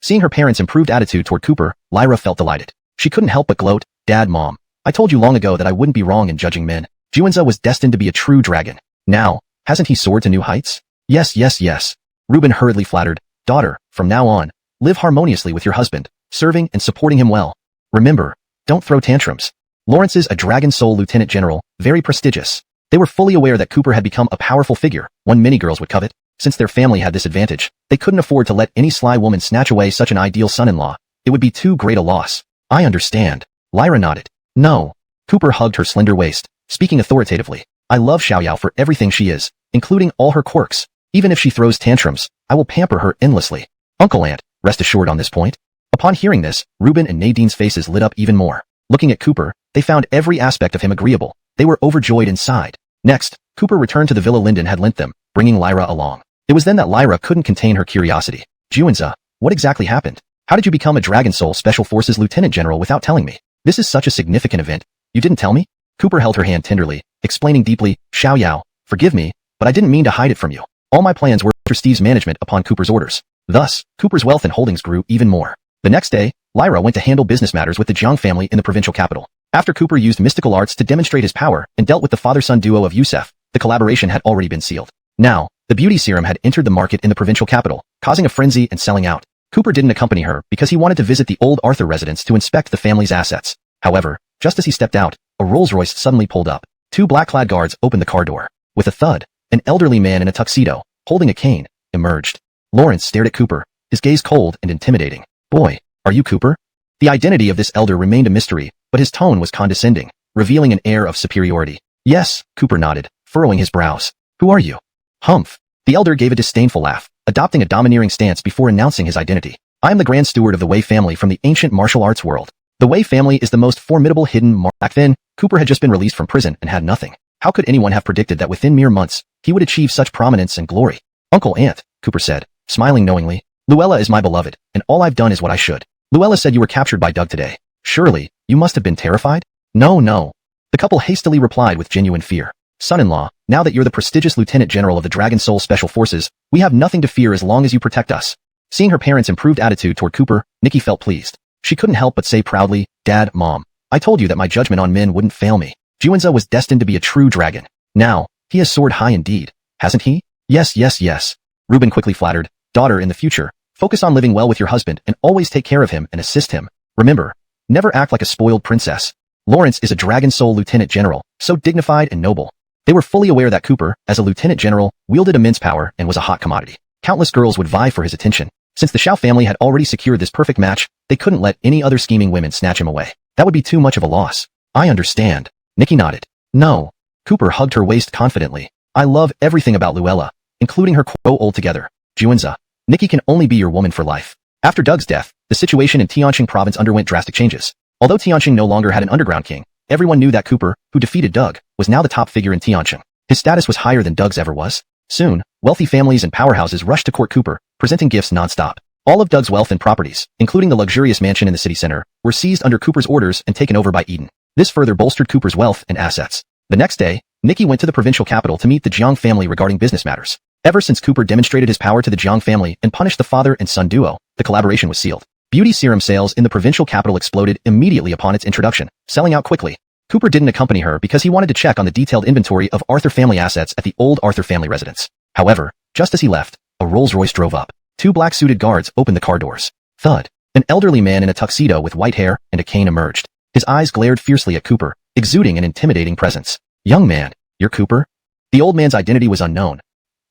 Seeing her parents' improved attitude toward Cooper, Lyra felt delighted. She couldn't help but gloat, Dad, Mom. I told you long ago that I wouldn't be wrong in judging men. Juanza was destined to be a true dragon. Now, hasn't he soared to new heights? Yes, yes, yes. Reuben hurriedly flattered, Daughter, from now on, live harmoniously with your husband, serving and supporting him well. Remember, don't throw tantrums. Lawrence is a Dragon Soul Lieutenant General, very prestigious. They were fully aware that Cooper had become a powerful figure, one many girls would covet. Since their family had this advantage, they couldn't afford to let any sly woman snatch away such an ideal son-in-law. It would be too great a loss. I understand. Lyra nodded. No. Cooper hugged her slender waist, speaking authoritatively. I love Xiaoyao for everything she is, including all her quirks. Even if she throws tantrums, I will pamper her endlessly. Uncle, Aunt, rest assured on this point. Upon hearing this, Reuben and Nadine's faces lit up even more. Looking at Cooper, they found every aspect of him agreeable. They were overjoyed inside. Next, Cooper returned to the villa Linden had lent them, bringing Lyra along. It was then that Lyra couldn't contain her curiosity. Juanza, what exactly happened? How did you become a Dragon Soul Special Forces Lieutenant General without telling me? This is such a significant event. You didn't tell me? Cooper held her hand tenderly, explaining deeply, Xiaoyao, forgive me, but I didn't mean to hide it from you. All my plans were under Steve's management upon Cooper's orders. Thus, Cooper's wealth and holdings grew even more. The next day, Lyra went to handle business matters with the Jiang family in the provincial capital. After Cooper used mystical arts to demonstrate his power and dealt with the father-son duo of Youssef, the collaboration had already been sealed. Now, the beauty serum had entered the market in the provincial capital, causing a frenzy and selling out. Cooper didn't accompany her because he wanted to visit the old Arthur residence to inspect the family's assets. However, just as he stepped out, a Rolls-Royce suddenly pulled up. Two black-clad guards opened the car door. With a thud, an elderly man in a tuxedo, holding a cane, emerged. Lawrence stared at Cooper, his gaze cold and intimidating. Boy, are you Cooper? The identity of this elder remained a mystery, but his tone was condescending, revealing an air of superiority. Yes, Cooper nodded, furrowing his brows. Who are you? Humph. The elder gave a disdainful laugh, adopting a domineering stance before announcing his identity. I am the Grand Steward of the Wei family from the ancient martial arts world. The Wei family is the most formidable hidden Back then, Cooper had just been released from prison and had nothing. How could anyone have predicted that within mere months, he would achieve such prominence and glory? Uncle, Aunt, Cooper said, smiling knowingly. Luella is my beloved, and all I've done is what I should. Luella said you were captured by Doug today. Surely, you must have been terrified? No, no. The couple hastily replied with genuine fear. Son-in-law, now that you're the prestigious Lieutenant General of the Dragon Soul Special Forces, we have nothing to fear as long as you protect us. Seeing her parents' improved attitude toward Cooper, Nikki felt pleased. She couldn't help but say proudly, Dad, Mom, I told you that my judgment on men wouldn't fail me. Juanza was destined to be a true dragon. Now, he has soared high indeed, hasn't he? Yes, yes, yes. Reuben quickly flattered, Daughter, in the future, focus on living well with your husband and always take care of him and assist him. Remember, never act like a spoiled princess. Lawrence is a Dragon Soul Lieutenant General, so dignified and noble. They were fully aware that Cooper, as a Lieutenant General, wielded immense power and was a hot commodity. Countless girls would vie for his attention. Since the Xiao family had already secured this perfect match, they couldn't let any other scheming women snatch him away. That would be too much of a loss. I understand. Nikki nodded. No. Cooper hugged her waist confidently. I love everything about Luella, including her grow old together. Juanza, Nikki can only be your woman for life. After Doug's death, the situation in Tianqing province underwent drastic changes. Although Tianqing no longer had an underground king, everyone knew that Cooper, who defeated Doug, was now the top figure in Tianqing. His status was higher than Doug's ever was. Soon, wealthy families and powerhouses rushed to court Cooper, presenting gifts non-stop. All of Doug's wealth and properties, including the luxurious mansion in the city center, were seized under Cooper's orders and taken over by Eden. This further bolstered Cooper's wealth and assets. The next day, Nikki went to the provincial capital to meet the Jiang family regarding business matters. Ever since Cooper demonstrated his power to the Jiang family and punished the father and son duo, the collaboration was sealed. Beauty serum sales in the provincial capital exploded immediately upon its introduction, selling out quickly. Cooper didn't accompany her because he wanted to check on the detailed inventory of Arthur family assets at the old Arthur family residence. However, just as he left, a Rolls-Royce drove up. Two black-suited guards opened the car doors. Thud. An elderly man in a tuxedo with white hair and a cane emerged. His eyes glared fiercely at Cooper, exuding an intimidating presence. Young man, you're Cooper? The old man's identity was unknown.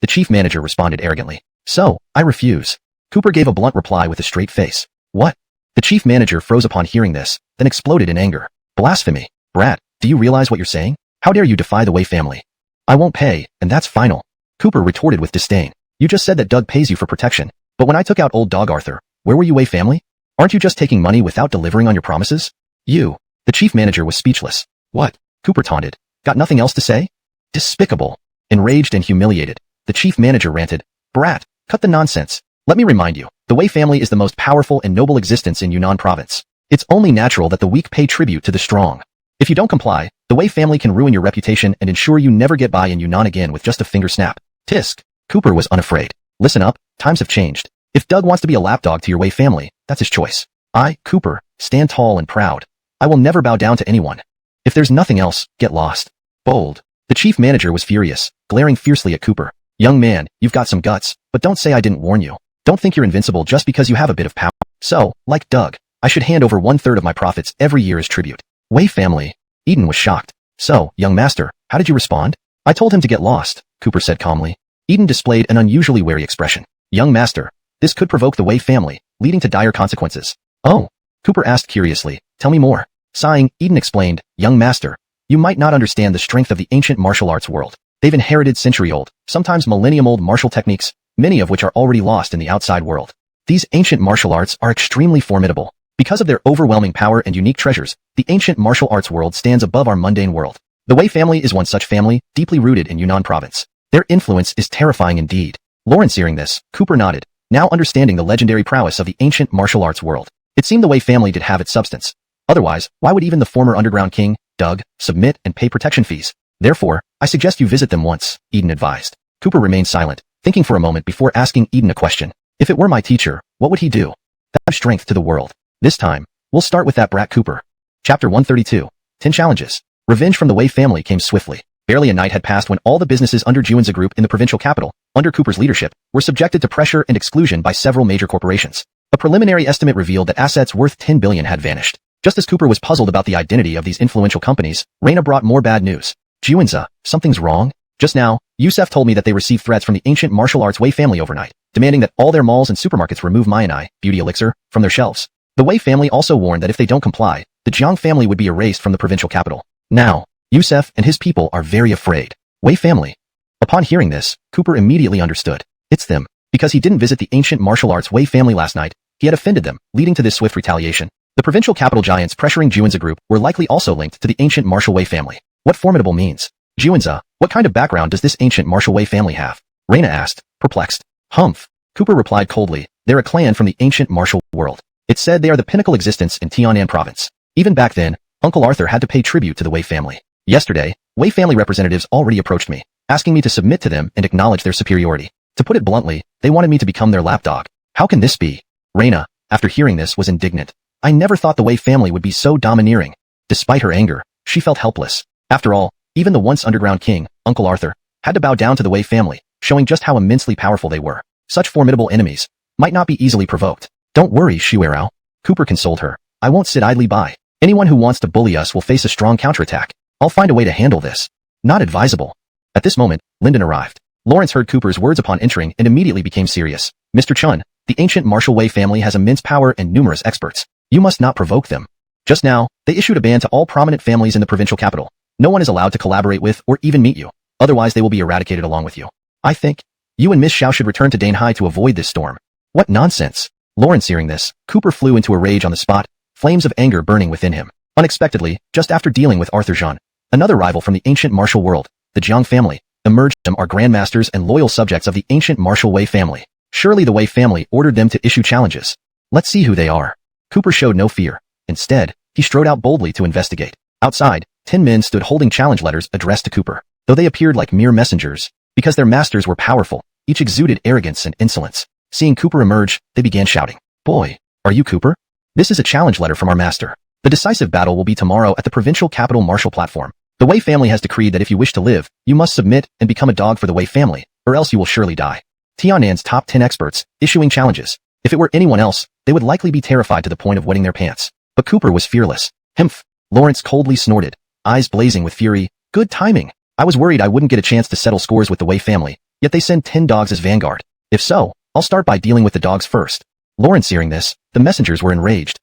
The chief manager responded arrogantly. So, I refuse. Cooper gave a blunt reply with a straight face. What? The chief manager froze upon hearing this, then exploded in anger. Blasphemy. Brat, do you realize what you're saying? How dare you defy the Wei family? I won't pay, and that's final. Cooper retorted with disdain. You just said that Doug pays you for protection. But when I took out old dog Arthur, where were you, Wei family? Aren't you just taking money without delivering on your promises? You. The chief manager was speechless. What? Cooper taunted. Got nothing else to say? Despicable. Enraged and humiliated, the chief manager ranted. Brat, cut the nonsense. Let me remind you, the Wei family is the most powerful and noble existence in Yunnan province. It's only natural that the weak pay tribute to the strong. If you don't comply, the Wei family can ruin your reputation and ensure you never get by in Yunnan again with just a finger snap. Tisk. Cooper was unafraid. Listen up, times have changed. If Doug wants to be a lapdog to your Wei family, that's his choice. I, Cooper, stand tall and proud. I will never bow down to anyone. If there's nothing else, get lost. Bold. The chief manager was furious, glaring fiercely at Cooper. Young man, you've got some guts, but don't say I didn't warn you. Don't think you're invincible just because you have a bit of power. So, like Doug, I should hand over 1/3 of my profits every year as tribute. Wei family. Eden was shocked. So, young master, how did you respond? I told him to get lost, Cooper said calmly. Eden displayed an unusually wary expression. Young master, this could provoke the Wei family, leading to dire consequences. Oh, Cooper asked curiously, tell me more. Sighing, Eden explained, young master, you might not understand the strength of the ancient martial arts world. They've inherited century-old, sometimes millennium-old martial techniques, many of which are already lost in the outside world. These ancient martial arts are extremely formidable. Because of their overwhelming power and unique treasures, the ancient martial arts world stands above our mundane world. The Wei family is one such family, deeply rooted in Yunnan province. Their influence is terrifying indeed. Lawrence hearing this, Cooper nodded, now understanding the legendary prowess of the ancient martial arts world. It seemed the Wei family did have its substance. Otherwise, why would even the former underground king, Doug, submit and pay protection fees? Therefore, I suggest you visit them once, Eden advised. Cooper remained silent, thinking for a moment before asking Eden a question. If it were my teacher, what would he do? That strength to the world. This time, we'll start with that brat Cooper. Chapter 132. 10 Challenges. Revenge from the Wei family came swiftly. Barely a night had passed when all the businesses under Juanza Group in the provincial capital, under Cooper's leadership, were subjected to pressure and exclusion by several major corporations. A preliminary estimate revealed that assets worth 10 billion had vanished. Just as Cooper was puzzled about the identity of these influential companies, Reina brought more bad news. Juanza, something's wrong? Just now, Yusef told me that they received threats from the ancient martial arts Wei family overnight, demanding that all their malls and supermarkets remove Mayanai, beauty elixir, from their shelves. The Wei family also warned that if they don't comply, the Jiang family would be erased from the provincial capital. Now, Yusef and his people are very afraid. Wei family. Upon hearing this, Cooper immediately understood. It's them. Because he didn't visit the ancient martial arts Wei family last night, he had offended them, leading to this swift retaliation. The provincial capital giants pressuring Juanza Group were likely also linked to the ancient martial Wei family. What formidable means? Juanza, what kind of background does this ancient martial Wei family have? Reina asked, perplexed. Humph. Cooper replied coldly, they're a clan from the ancient martial world. It said they are the pinnacle existence in Tianan province. Even back then, Uncle Arthur had to pay tribute to the Wei family. Yesterday, Wei family representatives already approached me, asking me to submit to them and acknowledge their superiority. To put it bluntly, they wanted me to become their lapdog. How can this be? Reina, after hearing this, was indignant. I never thought the Wei family would be so domineering. Despite her anger, she felt helpless. After all, even the once underground king, Uncle Arthur, had to bow down to the Wei family, showing just how immensely powerful they were. Such formidable enemies might not be easily provoked. Don't worry, Shuerao. Cooper consoled her. I won't sit idly by. Anyone who wants to bully us will face a strong counterattack. I'll find a way to handle this. Not advisable. At this moment, Lyndon arrived. Lawrence heard Cooper's words upon entering and immediately became serious. Mr. Chun, the ancient martial Wei family has immense power and numerous experts. You must not provoke them. Just now, they issued a ban to all prominent families in the provincial capital. No one is allowed to collaborate with or even meet you. Otherwise, they will be eradicated along with you. I think you and Miss Xiao should return to Danhai to avoid this storm. What nonsense. Lawrence hearing this, Cooper flew into a rage on the spot, flames of anger burning within him. Unexpectedly, just after dealing with Arthur Jean, another rival from the ancient martial world, the Jiang family, emerged. Them are grandmasters and loyal subjects of the ancient martial Wei family. Surely the Wei family ordered them to issue challenges. Let's see who they are. Cooper showed no fear. Instead, he strode out boldly to investigate. Outside, 10 men stood holding challenge letters addressed to Cooper. Though they appeared like mere messengers, because their masters were powerful, each exuded arrogance and insolence. Seeing Cooper emerge, they began shouting. Boy, are you Cooper? This is a challenge letter from our master. The decisive battle will be tomorrow at the provincial capital martial platform. The Wei family has decreed that if you wish to live, you must submit and become a dog for the Wei family, or else you will surely die. Tiannan's top 10 experts, issuing challenges. If it were anyone else, they would likely be terrified to the point of wetting their pants. But Cooper was fearless. Humph. Lawrence coldly snorted, eyes blazing with fury. Good timing. I was worried I wouldn't get a chance to settle scores with the Wei family, yet they send 10 dogs as vanguard. If so, I'll start by dealing with the dogs first. Lawrence hearing this, the messengers were enraged.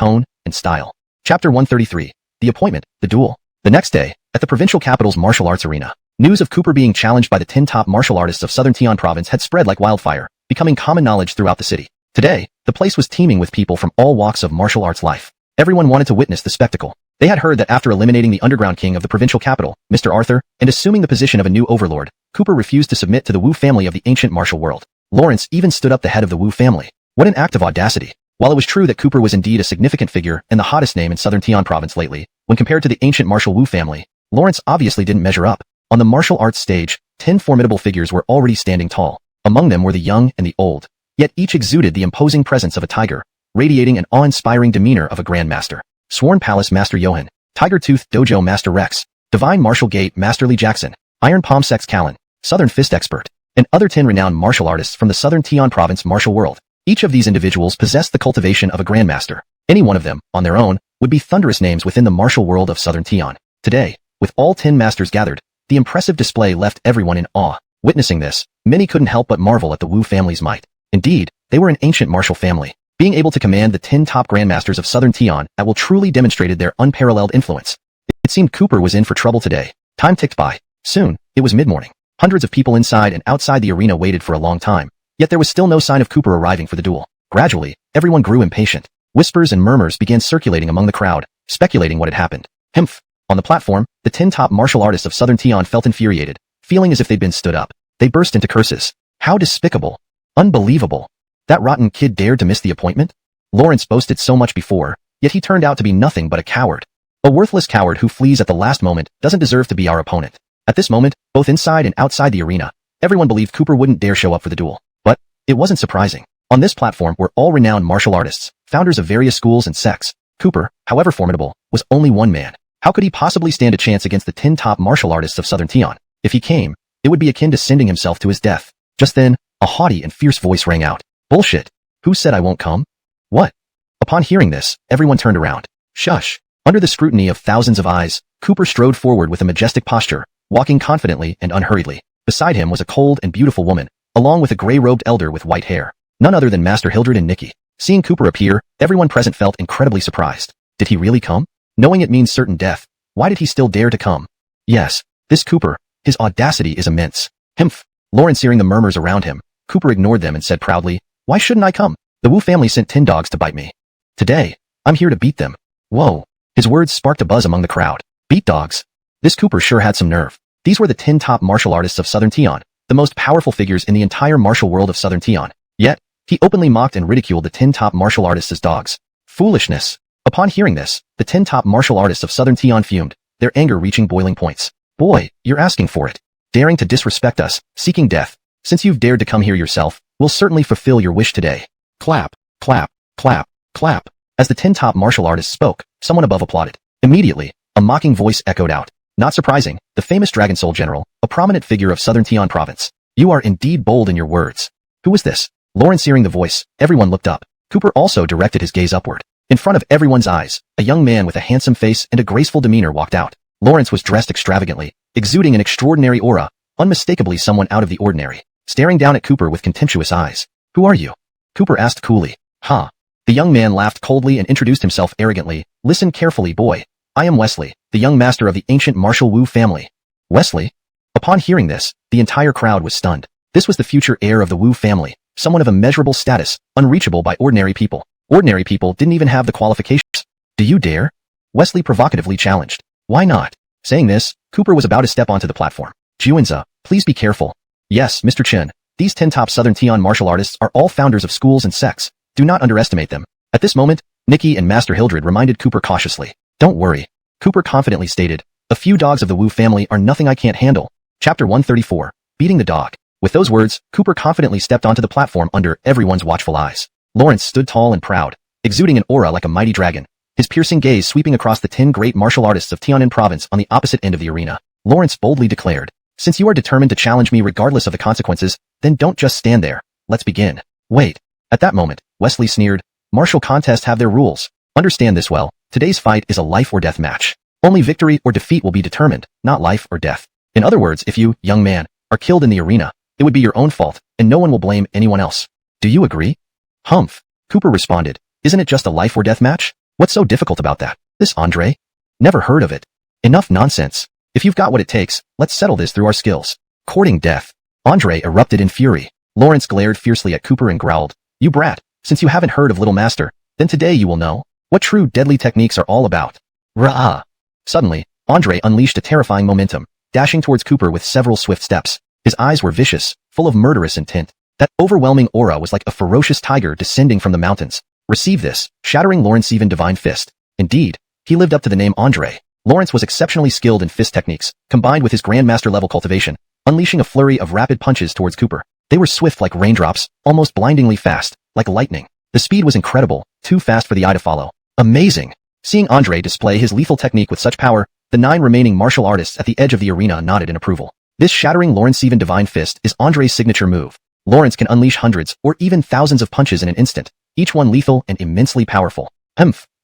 tone, and style. Chapter 133. The Appointment, the Duel. The next day, at the provincial capital's martial arts arena, news of Cooper being challenged by the 10 top martial artists of Southern Tian Province had spread like wildfire, becoming common knowledge throughout the city. Today, the place was teeming with people from all walks of martial arts life. Everyone wanted to witness the spectacle. They had heard that after eliminating the underground king of the provincial capital, Mr. Arthur, and assuming the position of a new overlord, Cooper refused to submit to the Wu family of the ancient martial world. Lawrence even stood up the head of the Wu family. What an act of audacity. While it was true that Cooper was indeed a significant figure and the hottest name in Southern Tian Province lately, when compared to the ancient martial Wu family, Lawrence obviously didn't measure up. On the martial arts stage, 10 formidable figures were already standing tall. Among them were the young and the old. Yet each exuded the imposing presence of a tiger, radiating an awe-inspiring demeanor of a grandmaster. Sworn Palace Master Johan, Tiger Tooth Dojo Master Rex, Divine Martial Gate Master Lee Jackson, Iron Palm Sex Callan, Southern Fist Expert, and other 10 renowned martial artists from the Southern Tian Province martial world. Each of these individuals possessed the cultivation of a grandmaster. Any one of them, on their own, would be thunderous names within the martial world of Southern Tian. Today, with all 10 masters gathered, the impressive display left everyone in awe. Witnessing this, many couldn't help but marvel at the Wu family's might. Indeed, they were an ancient martial family. Being able to command the 10 top grandmasters of Southern Tian at will truly demonstrated their unparalleled influence. It seemed Cooper was in for trouble today. Time ticked by. Soon, it was mid-morning. Hundreds of people inside and outside the arena waited for a long time. Yet there was still no sign of Cooper arriving for the duel. Gradually, everyone grew impatient. Whispers and murmurs began circulating among the crowd, speculating what had happened. Humph. On the platform, the 10 top martial artists of Southern Tian felt infuriated, feeling as if they'd been stood up. They burst into curses. How despicable. Unbelievable. That rotten kid dared to miss the appointment? Lawrence boasted so much before, yet he turned out to be nothing but a coward. A worthless coward who flees at the last moment doesn't deserve to be our opponent. At this moment, both inside and outside the arena, everyone believed Cooper wouldn't dare show up for the duel. But it wasn't surprising. On this platform were all renowned martial artists, founders of various schools and sects. Cooper, however formidable, was only one man. How could he possibly stand a chance against the 10 top martial artists of Southern Tian? If he came, it would be akin to sending himself to his death. Just then, a haughty and fierce voice rang out. Bullshit. Who said I won't come? What? Upon hearing this, everyone turned around. Shush. Under the scrutiny of thousands of eyes, Cooper strode forward with a majestic posture, walking confidently and unhurriedly. Beside him was a cold and beautiful woman, along with a gray-robed elder with white hair. None other than Master Hildred and Nikki. Seeing Cooper appear, everyone present felt incredibly surprised. Did he really come? Knowing it means certain death, why did he still dare to come? Yes, this Cooper, his audacity is immense. Humph. Lawrence hearing the murmurs around him, Cooper ignored them and said proudly, why shouldn't I come? The Wu family sent 10 dogs to bite me. Today, I'm here to beat them. Whoa. His words sparked a buzz among the crowd. Beat dogs? This Cooper sure had some nerve. These were the 10 top martial artists of Southern Tian, the most powerful figures in the entire martial world of Southern Tian. Yet, he openly mocked and ridiculed the 10 top martial artists as dogs. Foolishness. Upon hearing this, the 10 top martial artists of Southern Tian fumed, their anger reaching boiling points. Boy, you're asking for it. Daring to disrespect us, seeking death. Since you've dared to come here yourself, we'll certainly fulfill your wish today. Clap, clap, clap, clap. As the 10 top martial artists spoke, someone above applauded. Immediately, a mocking voice echoed out. Not surprising, the famous Dragon Soul General, a prominent figure of Southern Tian Province. You are indeed bold in your words. Who is this? Lawrence hearing the voice, everyone looked up. Cooper also directed his gaze upward. In front of everyone's eyes, a young man with a handsome face and a graceful demeanor walked out. Lawrence was dressed extravagantly, exuding an extraordinary aura, unmistakably someone out of the ordinary, staring down at Cooper with contemptuous eyes. Who are you? Cooper asked coolly. Huh. The young man laughed coldly and introduced himself arrogantly. Listen carefully, boy. I am Wesley, the young master of the ancient martial Wu family. Wesley? Upon hearing this, the entire crowd was stunned. This was the future heir of the Wu family, someone of immeasurable status, unreachable by ordinary people. Ordinary people didn't even have the qualifications. Do you dare? Wesley provocatively challenged. Why not? Saying this, Cooper was about to step onto the platform. Juanza, please be careful. Yes, Mr. Chen. These 10 top Southern Tian martial artists are all founders of schools and sects. Do not underestimate them. At this moment, Nikki and Master Hildred reminded Cooper cautiously. Don't worry. Cooper confidently stated, a few dogs of the Wu family are nothing I can't handle. Chapter 134. Beating the dog. With those words, Cooper confidently stepped onto the platform under everyone's watchful eyes. Lawrence stood tall and proud, exuding an aura like a mighty dragon, his piercing gaze sweeping across the 10 great martial artists of Tianan Province on the opposite end of the arena. Lawrence boldly declared, since you are determined to challenge me regardless of the consequences, then don't just stand there. Let's begin. Wait. At that moment, Wesley sneered, martial contests have their rules. Understand this well. Today's fight is a life or death match. Only victory or defeat will be determined, not life or death. In other words, if you, young man, are killed in the arena, it would be your own fault, and no one will blame anyone else. Do you agree? Humph. Cooper responded, isn't it just a life or death match? What's so difficult about that? This Andre? Never heard of it. Enough nonsense. If you've got what it takes, let's settle this through our skills. Courting death. Andre erupted in fury. Lawrence glared fiercely at Cooper and growled, "You brat, since you haven't heard of Little Master, then today you will know what true deadly techniques are all about." Rah! Suddenly, Andre unleashed a terrifying momentum, dashing towards Cooper with several swift steps. His eyes were vicious, full of murderous intent. That overwhelming aura was like a ferocious tiger descending from the mountains. Receive this, shattering Lawrence's even divine fist. Indeed, he lived up to the name Andre. Lawrence was exceptionally skilled in fist techniques, combined with his grandmaster-level cultivation, unleashing a flurry of rapid punches towards Cooper. They were swift like raindrops, almost blindingly fast, like lightning. The speed was incredible, too fast for the eye to follow. Amazing! Seeing Andre display his lethal technique with such power, the 9 remaining martial artists at the edge of the arena nodded in approval. This shattering Lawrence's even divine fist is Andre's signature move. Lawrence can unleash hundreds or even thousands of punches in an instant, each one lethal and immensely powerful.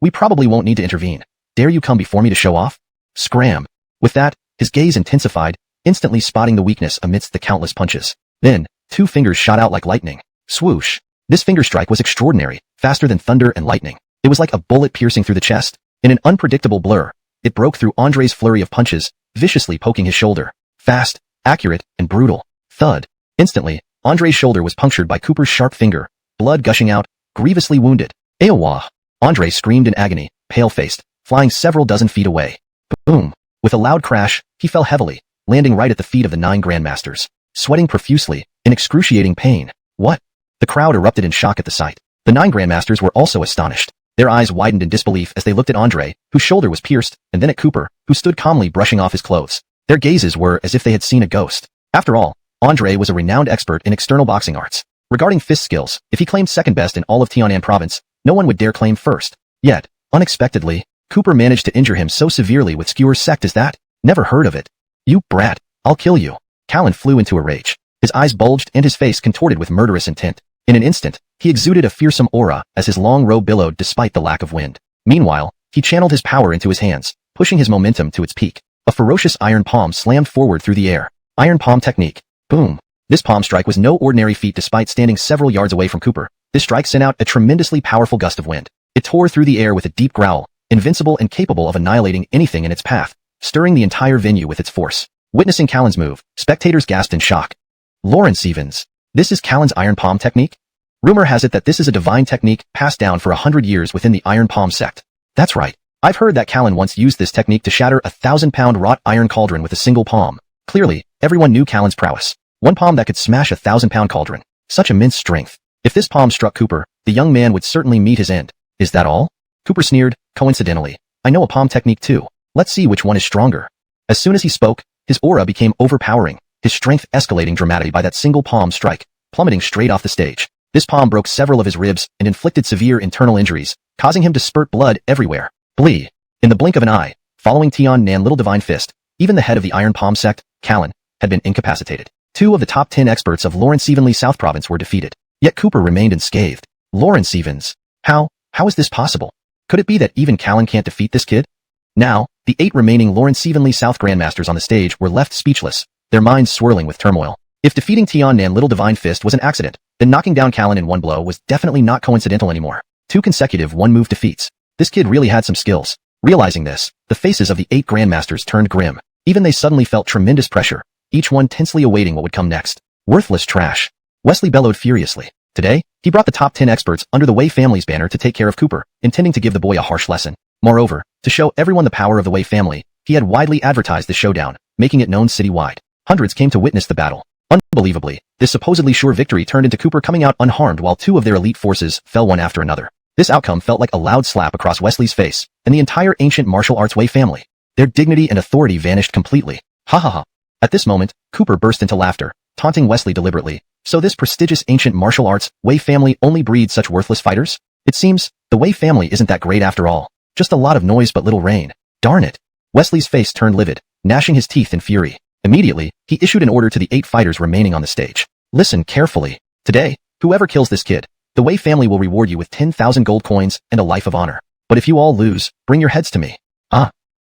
We probably won't need to intervene. Dare you come before me to show off? Scram. With that, his gaze intensified, instantly spotting the weakness amidst the countless punches. Then, 2 fingers shot out like lightning. Swoosh. This finger strike was extraordinary, faster than thunder and lightning. It was like a bullet piercing through the chest. In an unpredictable blur, it broke through Andre's flurry of punches, viciously poking his shoulder. Fast, accurate, and brutal. Thud. Instantly, Andre's shoulder was punctured by Cooper's sharp finger, blood gushing out, grievously wounded. Aowa! Andre screamed in agony, pale-faced, flying several dozen feet away. Boom! With a loud crash, he fell heavily, landing right at the feet of the 9 grandmasters. Sweating profusely, in excruciating pain. What? The crowd erupted in shock at the sight. The 9 grandmasters were also astonished. Their eyes widened in disbelief as they looked at Andre, whose shoulder was pierced, and then at Cooper, who stood calmly brushing off his clothes. Their gazes were as if they had seen a ghost. After all, Andre was a renowned expert in external boxing arts. Regarding fist skills, if he claimed second best in all of Tianan province, no one would dare claim first. Yet, unexpectedly, Cooper managed to injure him so severely with skewer sect as that. Never heard of it. You brat, I'll kill you. Callan flew into a rage. His eyes bulged and his face contorted with murderous intent. In an instant, he exuded a fearsome aura as his long robe billowed despite the lack of wind. Meanwhile, he channeled his power into his hands, pushing his momentum to its peak. A ferocious iron palm slammed forward through the air. Iron palm technique. Boom. This palm strike was no ordinary feat despite standing several yards away from Cooper. This strike sent out a tremendously powerful gust of wind. It tore through the air with a deep growl, invincible and capable of annihilating anything in its path, stirring the entire venue with its force. Witnessing Callan's move, spectators gasped in shock. Lawrence Evans. This is Callan's iron palm technique? Rumor has it that this is a divine technique passed down for 100 years within the Iron Palm sect. That's right. I've heard that Callan once used this technique to shatter a 1,000-pound wrought iron cauldron with a single palm. Clearly, everyone knew Callan's prowess. One palm that could smash a 1,000-pound cauldron. Such immense strength. If this palm struck Cooper, the young man would certainly meet his end. Is that all? Cooper sneered, coincidentally. I know a palm technique too. Let's see which one is stronger. As soon as he spoke, his aura became overpowering, his strength escalating dramatically by that single palm strike, plummeting straight off the stage. This palm broke several of his ribs and inflicted severe internal injuries, causing him to spurt blood everywhere. Blee. In the blink of an eye, following Tianan Little Divine Fist, even the head of the Iron Palm sect, Callan, had been incapacitated. 2 of the top 10 experts of Lawrence Evenly South Province were defeated. Yet Cooper remained unscathed. Lawrence Evans. How is this possible? Could it be that even Callan can't defeat this kid? Now, the 8 remaining Lawrence Evenly South Grandmasters on the stage were left speechless, their minds swirling with turmoil. If defeating Tianan Little Divine Fist was an accident, then knocking down Callan in one blow was definitely not coincidental anymore. 2 consecutive one-move defeats. This kid really had some skills. Realizing this, the faces of the 8 Grandmasters turned grim. Even they suddenly felt tremendous pressure, each one tensely awaiting what would come next. Worthless trash. Wesley bellowed furiously. Today, he brought the top 10 experts under the Wei family's banner to take care of Cooper, intending to give the boy a harsh lesson. Moreover, to show everyone the power of the Wei family, he had widely advertised the showdown, making it known citywide. Hundreds came to witness the battle. Unbelievably, this supposedly sure victory turned into Cooper coming out unharmed while 2 of their elite forces fell one after another. This outcome felt like a loud slap across Wesley's face, and the entire ancient martial arts Wei family. Their dignity and authority vanished completely. Ha ha ha. At this moment, Cooper burst into laughter, taunting Wesley deliberately. So this prestigious ancient martial arts Wei family only breeds such worthless fighters? It seems, the Wei family isn't that great after all. Just a lot of noise but little rain. Darn it. Wesley's face turned livid, gnashing his teeth in fury. Immediately, he issued an order to the 8 fighters remaining on the stage. Listen carefully. Today, whoever kills this kid, the Wei family will reward you with 10,000 gold coins and a life of honor. But if you all lose, bring your heads to me.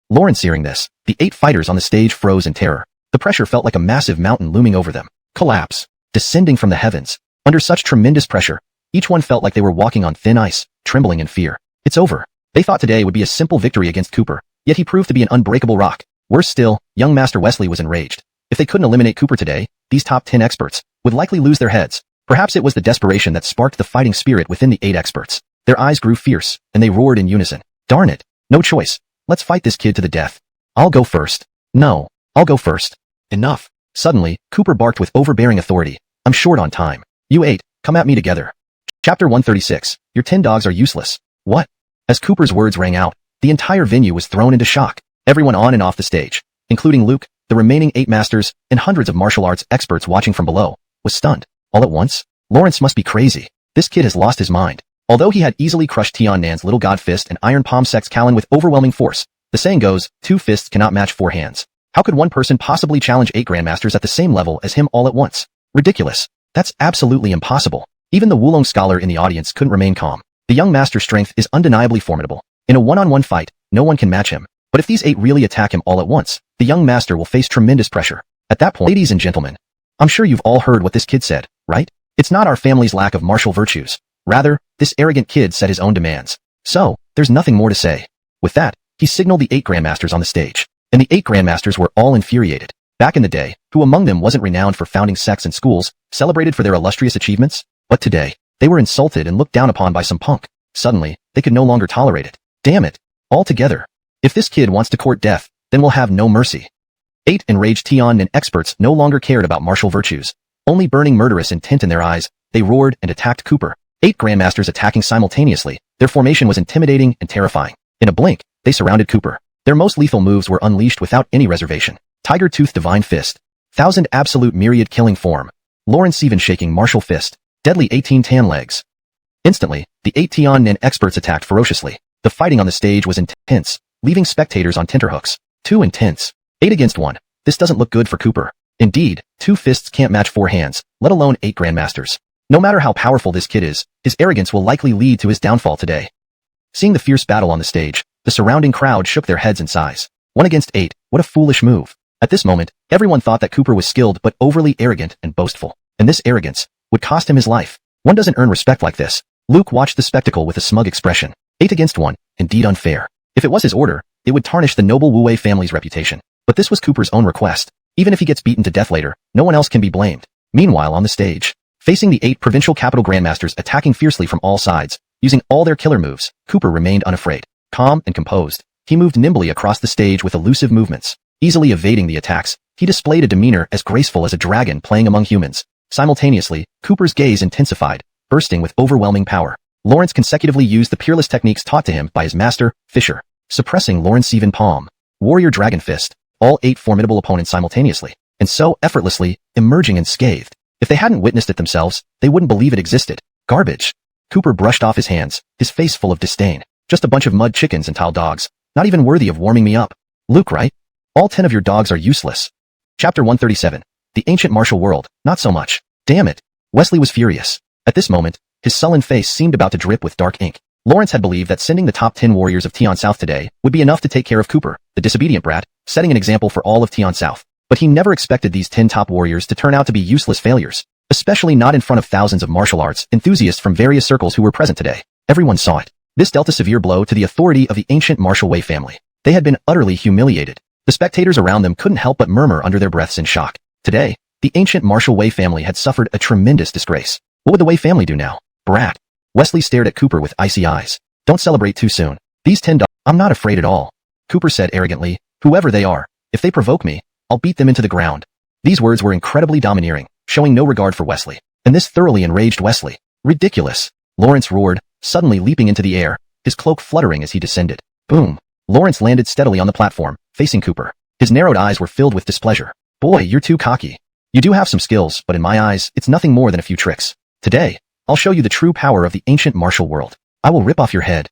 Lawrence hearing this, the 8 fighters on the stage froze in terror. The pressure felt like a massive mountain looming over them. Collapse. Descending from the heavens. Under such tremendous pressure, each one felt like they were walking on thin ice, trembling in fear. It's over. They thought today would be a simple victory against Cooper, yet he proved to be an unbreakable rock. Worse still, young Master Wesley was enraged. If they couldn't eliminate Cooper today, these top 10 experts would likely lose their heads. Perhaps it was the desperation that sparked the fighting spirit within the 8 experts. Their eyes grew fierce, and they roared in unison. Darn it. No choice. Let's fight this kid to the death. I'll go first. No. I'll go first. Enough. Suddenly, Cooper barked with overbearing authority. I'm short on time. You 8, come at me together. Chapter 136. Your 10 dogs are useless. What? As Cooper's words rang out, the entire venue was thrown into shock. Everyone on and off the stage, including Luke, the remaining 8 masters, and hundreds of martial arts experts watching from below, was stunned. All at once? Lawrence must be crazy. This kid has lost his mind. Although he had easily crushed Tian Nan's little god fist and Iron Palm Sex Callan with overwhelming force, the saying goes, 2 fists cannot match 4 hands. How could one person possibly challenge 8 grandmasters at the same level as him all at once? Ridiculous. That's absolutely impossible. Even the Wulong scholar in the audience couldn't remain calm. The young master's strength is undeniably formidable. In a one-on-one fight, no one can match him. But if these 8 really attack him all at once, the young master will face tremendous pressure. At that point, ladies and gentlemen, I'm sure you've all heard what this kid said, right? It's not our family's lack of martial virtues. Rather, this arrogant kid set his own demands. So, there's nothing more to say. With that, he signaled the 8 grandmasters on the stage. And the 8 grandmasters were all infuriated. Back in the day, who among them wasn't renowned for founding sects and schools, celebrated for their illustrious achievements? But today, they were insulted and looked down upon by some punk. Suddenly, they could no longer tolerate it. Damn it. All together. If this kid wants to court death, then we'll have no mercy. 8 enraged Tian Nan experts no longer cared about martial virtues. Only burning murderous intent in their eyes, they roared and attacked Cooper. 8 grandmasters attacking simultaneously. Their formation was intimidating and terrifying. In a blink, they surrounded Cooper. Their most lethal moves were unleashed without any reservation. Tiger Tooth Divine Fist. 1000 Absolute Myriad Killing Form. Lawrence Seven Shaking Martial Fist. Deadly 18 Tan Legs. Instantly, the 8 Tian Nan experts attacked ferociously. The fighting on the stage was intense, leaving spectators on tenterhooks. Too intense. 8 against 1. This doesn't look good for Cooper. Indeed, 2 fists can't match 4 hands, let alone 8 grandmasters. No matter how powerful this kid is, his arrogance will likely lead to his downfall today. Seeing the fierce battle on the stage, the surrounding crowd shook their heads in sighs. 1 against 8, what a foolish move. At this moment, everyone thought that Cooper was skilled but overly arrogant and boastful. And this arrogance would cost him his life. One doesn't earn respect like this. Luke watched the spectacle with a smug expression. 8 against 1, indeed unfair. If it was his order, it would tarnish the noble Wu Wei family's reputation. But this was Cooper's own request. Even if he gets beaten to death later, no one else can be blamed. Meanwhile on the stage, facing the 8 provincial capital grandmasters attacking fiercely from all sides, using all their killer moves, Cooper remained unafraid. Calm and composed, he moved nimbly across the stage with elusive movements. Easily evading the attacks, he displayed a demeanor as graceful as a dragon playing among humans. Simultaneously, Cooper's gaze intensified, bursting with overwhelming power. Lawrence consecutively used the peerless techniques taught to him by his master, Fisher, suppressing Lawrence Seven Palm, Warrior Dragon Fist, all 8 formidable opponents simultaneously, and so effortlessly, emerging unscathed. If they hadn't witnessed it themselves, they wouldn't believe it existed. Garbage. Cooper brushed off his hands, his face full of disdain. Just a bunch of mud chickens and tile dogs, not even worthy of warming me up. Luke, right? All 10 of your dogs are useless. Chapter 137. The Ancient Martial World, not so much. Damn it. Wesley was furious. At this moment, his sullen face seemed about to drip with dark ink. Lawrence had believed that sending the top 10 warriors of Tian South today would be enough to take care of Cooper, the disobedient brat, setting an example for all of Tian South. But he never expected these 10 top warriors to turn out to be useless failures, especially not in front of thousands of martial arts enthusiasts from various circles who were present today. Everyone saw it. This dealt a severe blow to the authority of the ancient Martial Wei family. They had been utterly humiliated. The spectators around them couldn't help but murmur under their breaths in shock. Today, the ancient Martial Wei family had suffered a tremendous disgrace. What would the Wei family do now? Brat. Wesley stared at Cooper with icy eyes. Don't celebrate too soon. These 10 dogs, I'm not afraid at all. Cooper said arrogantly, whoever they are, if they provoke me, I'll beat them into the ground. These words were incredibly domineering, showing no regard for Wesley. And this thoroughly enraged Wesley. Ridiculous. Lawrence roared, suddenly leaping into the air, his cloak fluttering as he descended. Boom. Lawrence landed steadily on the platform, facing Cooper. His narrowed eyes were filled with displeasure. Boy, you're too cocky. You do have some skills, but in my eyes, it's nothing more than a few tricks. Today, I'll show you the true power of the ancient martial world. I will rip off your head.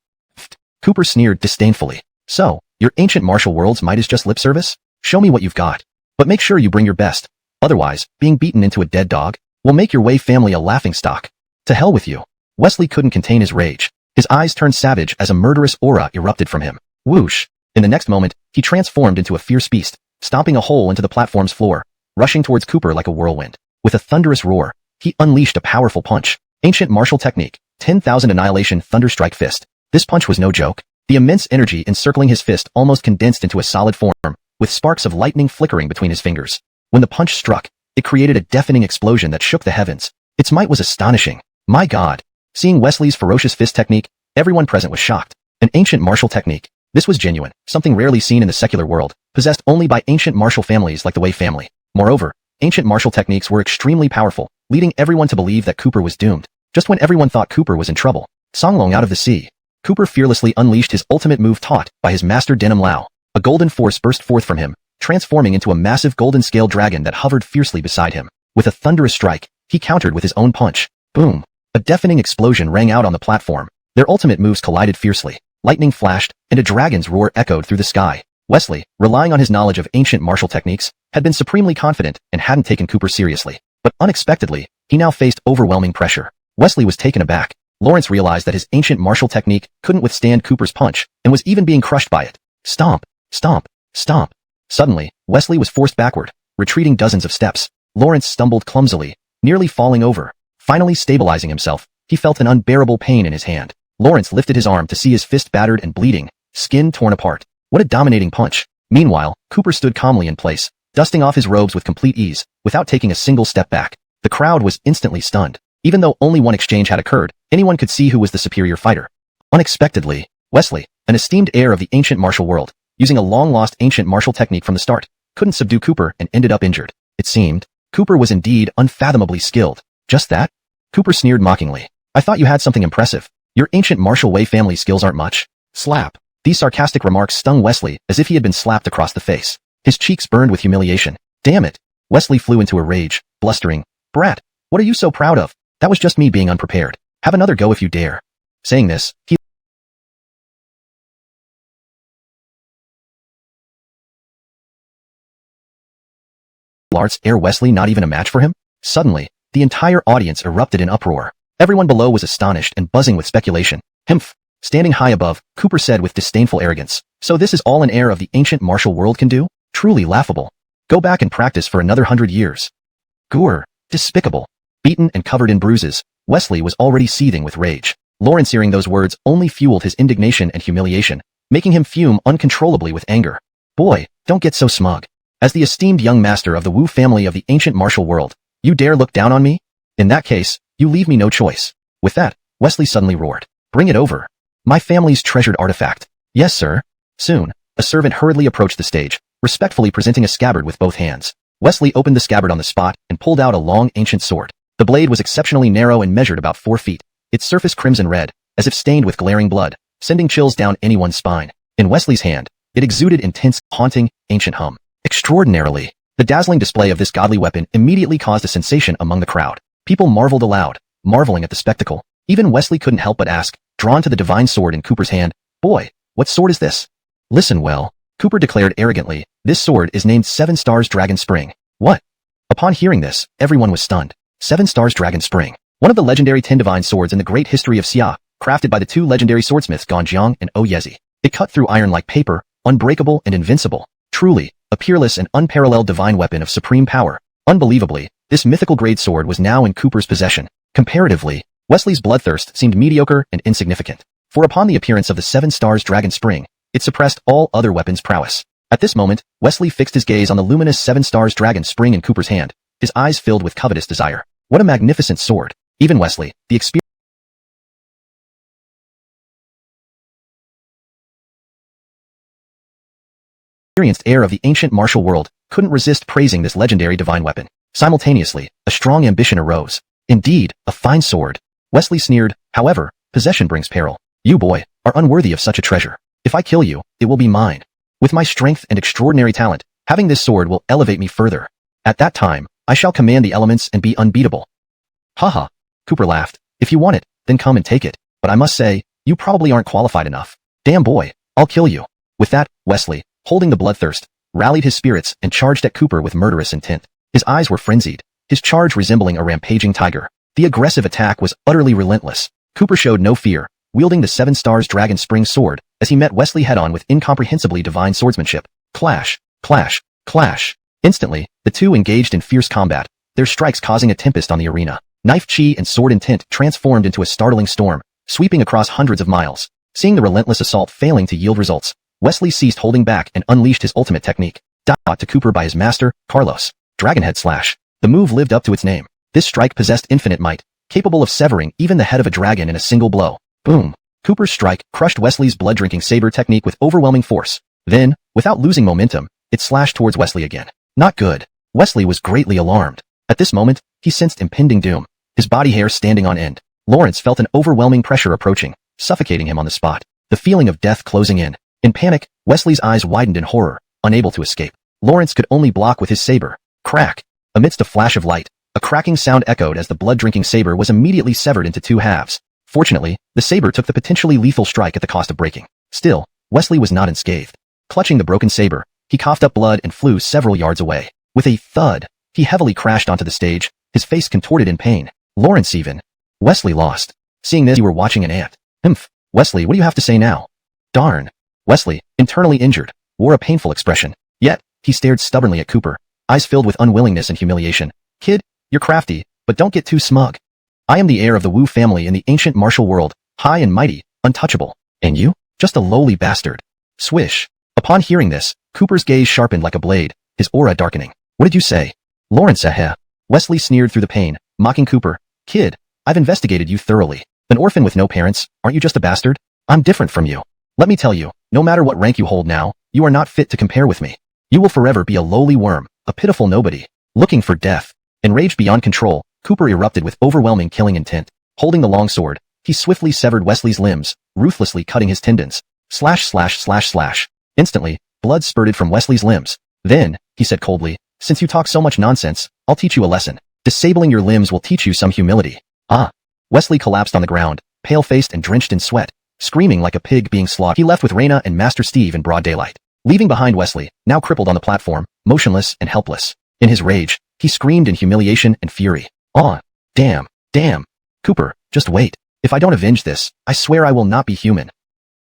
Cooper sneered disdainfully. So, your ancient martial world's might is just lip service? Show me what you've got. But make sure you bring your best. Otherwise, being beaten into a dead dog will make your Wei family a laughingstock. To hell with you. Wesley couldn't contain his rage. His eyes turned savage as a murderous aura erupted from him. Whoosh. In the next moment, he transformed into a fierce beast, stomping a hole into the platform's floor, rushing towards Cooper like a whirlwind. With a thunderous roar, he unleashed a powerful punch. Ancient martial technique, 10,000 Annihilation Thunderstrike Fist. This punch was no joke. The immense energy encircling his fist almost condensed into a solid form, with sparks of lightning flickering between his fingers. When the punch struck, it created a deafening explosion that shook the heavens. Its might was astonishing. My God! Seeing Wesley's ferocious fist technique, everyone present was shocked. An ancient martial technique. This was genuine, something rarely seen in the secular world, possessed only by ancient martial families like the Wei family. Moreover, ancient martial techniques were extremely powerful, leading everyone to believe that Cooper was doomed. Just when everyone thought Cooper was in trouble, Songlong out of the sea, Cooper fearlessly unleashed his ultimate move taught by his master Denim Lao. A golden force burst forth from him, transforming into a massive golden scale dragon that hovered fiercely beside him. With a thunderous strike, he countered with his own punch. Boom! A deafening explosion rang out on the platform. Their ultimate moves collided fiercely. Lightning flashed, and a dragon's roar echoed through the sky. Wesley, relying on his knowledge of ancient martial techniques, had been supremely confident and hadn't taken Cooper seriously. But unexpectedly, he now faced overwhelming pressure. Wesley was taken aback. Lawrence realized that his ancient martial technique couldn't withstand Cooper's punch, and was even being crushed by it. Stomp! Stomp! Stomp! Suddenly, Wesley was forced backward, retreating dozens of steps. Lawrence stumbled clumsily, nearly falling over. Finally stabilizing himself, he felt an unbearable pain in his hand. Lawrence lifted his arm to see his fist battered and bleeding, skin torn apart. What a dominating punch. Meanwhile, Cooper stood calmly in place, dusting off his robes with complete ease, without taking a single step back. The crowd was instantly stunned. Even though only one exchange had occurred, anyone could see who was the superior fighter. Unexpectedly, Wesley, an esteemed heir of the ancient martial world, using a long-lost ancient martial technique from the start, couldn't subdue Cooper and ended up injured. It seemed, Cooper was indeed unfathomably skilled. Just that? Cooper sneered mockingly. I thought you had something impressive. Your ancient martial Wei family skills aren't much. Slap. These sarcastic remarks stung Wesley as if he had been slapped across the face. His cheeks burned with humiliation. Damn it. Wesley flew into a rage, blustering. Brat, what are you so proud of? That was just me being unprepared. Have another go if you dare. Saying this, he arts heir Wesley not even a match for him? Suddenly, the entire audience erupted in uproar. Everyone below was astonished and buzzing with speculation. Humph. Standing high above, Cooper said with disdainful arrogance. So this is all an heir of the ancient martial world can do? Truly laughable. Go back and practice for another 100 years. Goor. Despicable. Beaten and covered in bruises, Wesley was already seething with rage. Lawrence hearing those words only fueled his indignation and humiliation, making him fume uncontrollably with anger. Boy, don't get so smug. As the esteemed young master of the Wu family of the ancient martial world, you dare look down on me? In that case, you leave me no choice. With that, Wesley suddenly roared. Bring it over. My family's treasured artifact. Yes, sir. Soon, a servant hurriedly approached the stage, respectfully presenting a scabbard with both hands. Wesley opened the scabbard on the spot and pulled out a long ancient sword. The blade was exceptionally narrow and measured about 4 feet, its surface crimson red, as if stained with glaring blood, sending chills down anyone's spine. In Wesley's hand, it exuded intense, haunting, ancient hum. Extraordinarily, the dazzling display of this godly weapon immediately caused a sensation among the crowd. People marveled aloud, marveling at the spectacle. Even Wesley couldn't help but ask, drawn to the divine sword in Cooper's hand, Boy, what sword is this? Listen well, Cooper declared arrogantly, this sword is named 7 Stars Dragon Spring. What? Upon hearing this, everyone was stunned. 7 Stars Dragon Spring. One of the legendary 10 divine swords in the great history of Xia, crafted by the 2 legendary swordsmiths Gan Jiang and O Yezi. It cut through iron like paper, unbreakable and invincible. Truly, a peerless and unparalleled divine weapon of supreme power. Unbelievably, this mythical grade sword was now in Cooper's possession. Comparatively, Wesley's bloodthirst seemed mediocre and insignificant. For upon the appearance of the 7 Stars Dragon Spring, it suppressed all other weapons' prowess. At this moment, Wesley fixed his gaze on the luminous 7 Stars Dragon Spring in Cooper's hand, his eyes filled with covetous desire. What a magnificent sword! Even Wesley, the experienced heir of the ancient martial world, couldn't resist praising this legendary divine weapon. Simultaneously, a strong ambition arose. Indeed, a fine sword. Wesley sneered, however, possession brings peril. You, boy, are unworthy of such a treasure. If I kill you, it will be mine. With my strength and extraordinary talent, having this sword will elevate me further. At that time, I shall command the elements and be unbeatable. Haha. Cooper laughed. If you want it, then come and take it. But I must say, you probably aren't qualified enough. Damn boy, I'll kill you. With that, Wesley, holding the bloodthirst, rallied his spirits and charged at Cooper with murderous intent. His eyes were frenzied, his charge resembling a rampaging tiger. The aggressive attack was utterly relentless. Cooper showed no fear, wielding the 7 Stars Dragon Spring sword as he met Wesley head-on with incomprehensibly divine swordsmanship. Clash, clash, clash. Instantly, the two engaged in fierce combat, their strikes causing a tempest on the arena. Knife chi and sword intent transformed into a startling storm, sweeping across hundreds of miles. Seeing the relentless assault failing to yield results, Wesley ceased holding back and unleashed his ultimate technique, taught to Cooper by his master, Carlos. Dragonhead Slash. The move lived up to its name. This strike possessed infinite might, capable of severing even the head of a dragon in a single blow. Boom. Cooper's strike crushed Wesley's blood-drinking saber technique with overwhelming force. Then, without losing momentum, it slashed towards Wesley again. Not good. Wesley was greatly alarmed. At this moment, he sensed impending doom, his body hair standing on end. Lawrence felt an overwhelming pressure approaching, suffocating him on the spot. The feeling of death closing in. In panic, Wesley's eyes widened in horror, unable to escape. Lawrence could only block with his saber. Crack. Amidst a flash of light, a cracking sound echoed as the blood-drinking saber was immediately severed into two halves. Fortunately, the saber took the potentially lethal strike at the cost of breaking. Still, Wesley was not unscathed. Clutching the broken saber, he coughed up blood and flew several yards away. With a thud, he heavily crashed onto the stage, his face contorted in pain. Lawrence even. Wesley lost. Seeing this, you were watching an ant. Humph. Wesley, what do you have to say now? Darn. Wesley, internally injured, wore a painful expression. Yet, he stared stubbornly at Cooper, eyes filled with unwillingness and humiliation. Kid, you're crafty, but don't get too smug. I am the heir of the Wu family in the ancient martial world, high and mighty, untouchable. And you? Just a lowly bastard. Swish. Upon hearing this, Cooper's gaze sharpened like a blade, his aura darkening. What did you say? Lawrence, Wesley sneered through the pain, mocking Cooper. Kid, I've investigated you thoroughly. An orphan with no parents, aren't you just a bastard? I'm different from you. Let me tell you, no matter what rank you hold now, you are not fit to compare with me. You will forever be a lowly worm, a pitiful nobody, looking for death. Enraged beyond control, Cooper erupted with overwhelming killing intent. Holding the long sword, he swiftly severed Wesley's limbs, ruthlessly cutting his tendons. Slash slash slash slash. Instantly, blood spurted from Wesley's limbs. Then, he said coldly, since you talk so much nonsense, I'll teach you a lesson. Disabling your limbs will teach you some humility. Ah. Wesley collapsed on the ground, pale-faced and drenched in sweat, screaming like a pig being slaughtered. He left with Raina and Master Steve in broad daylight, leaving behind Wesley, now crippled on the platform, motionless and helpless. In his rage, he screamed in humiliation and fury. Ah, damn, damn. Cooper, just wait. If I don't avenge this, I swear I will not be human.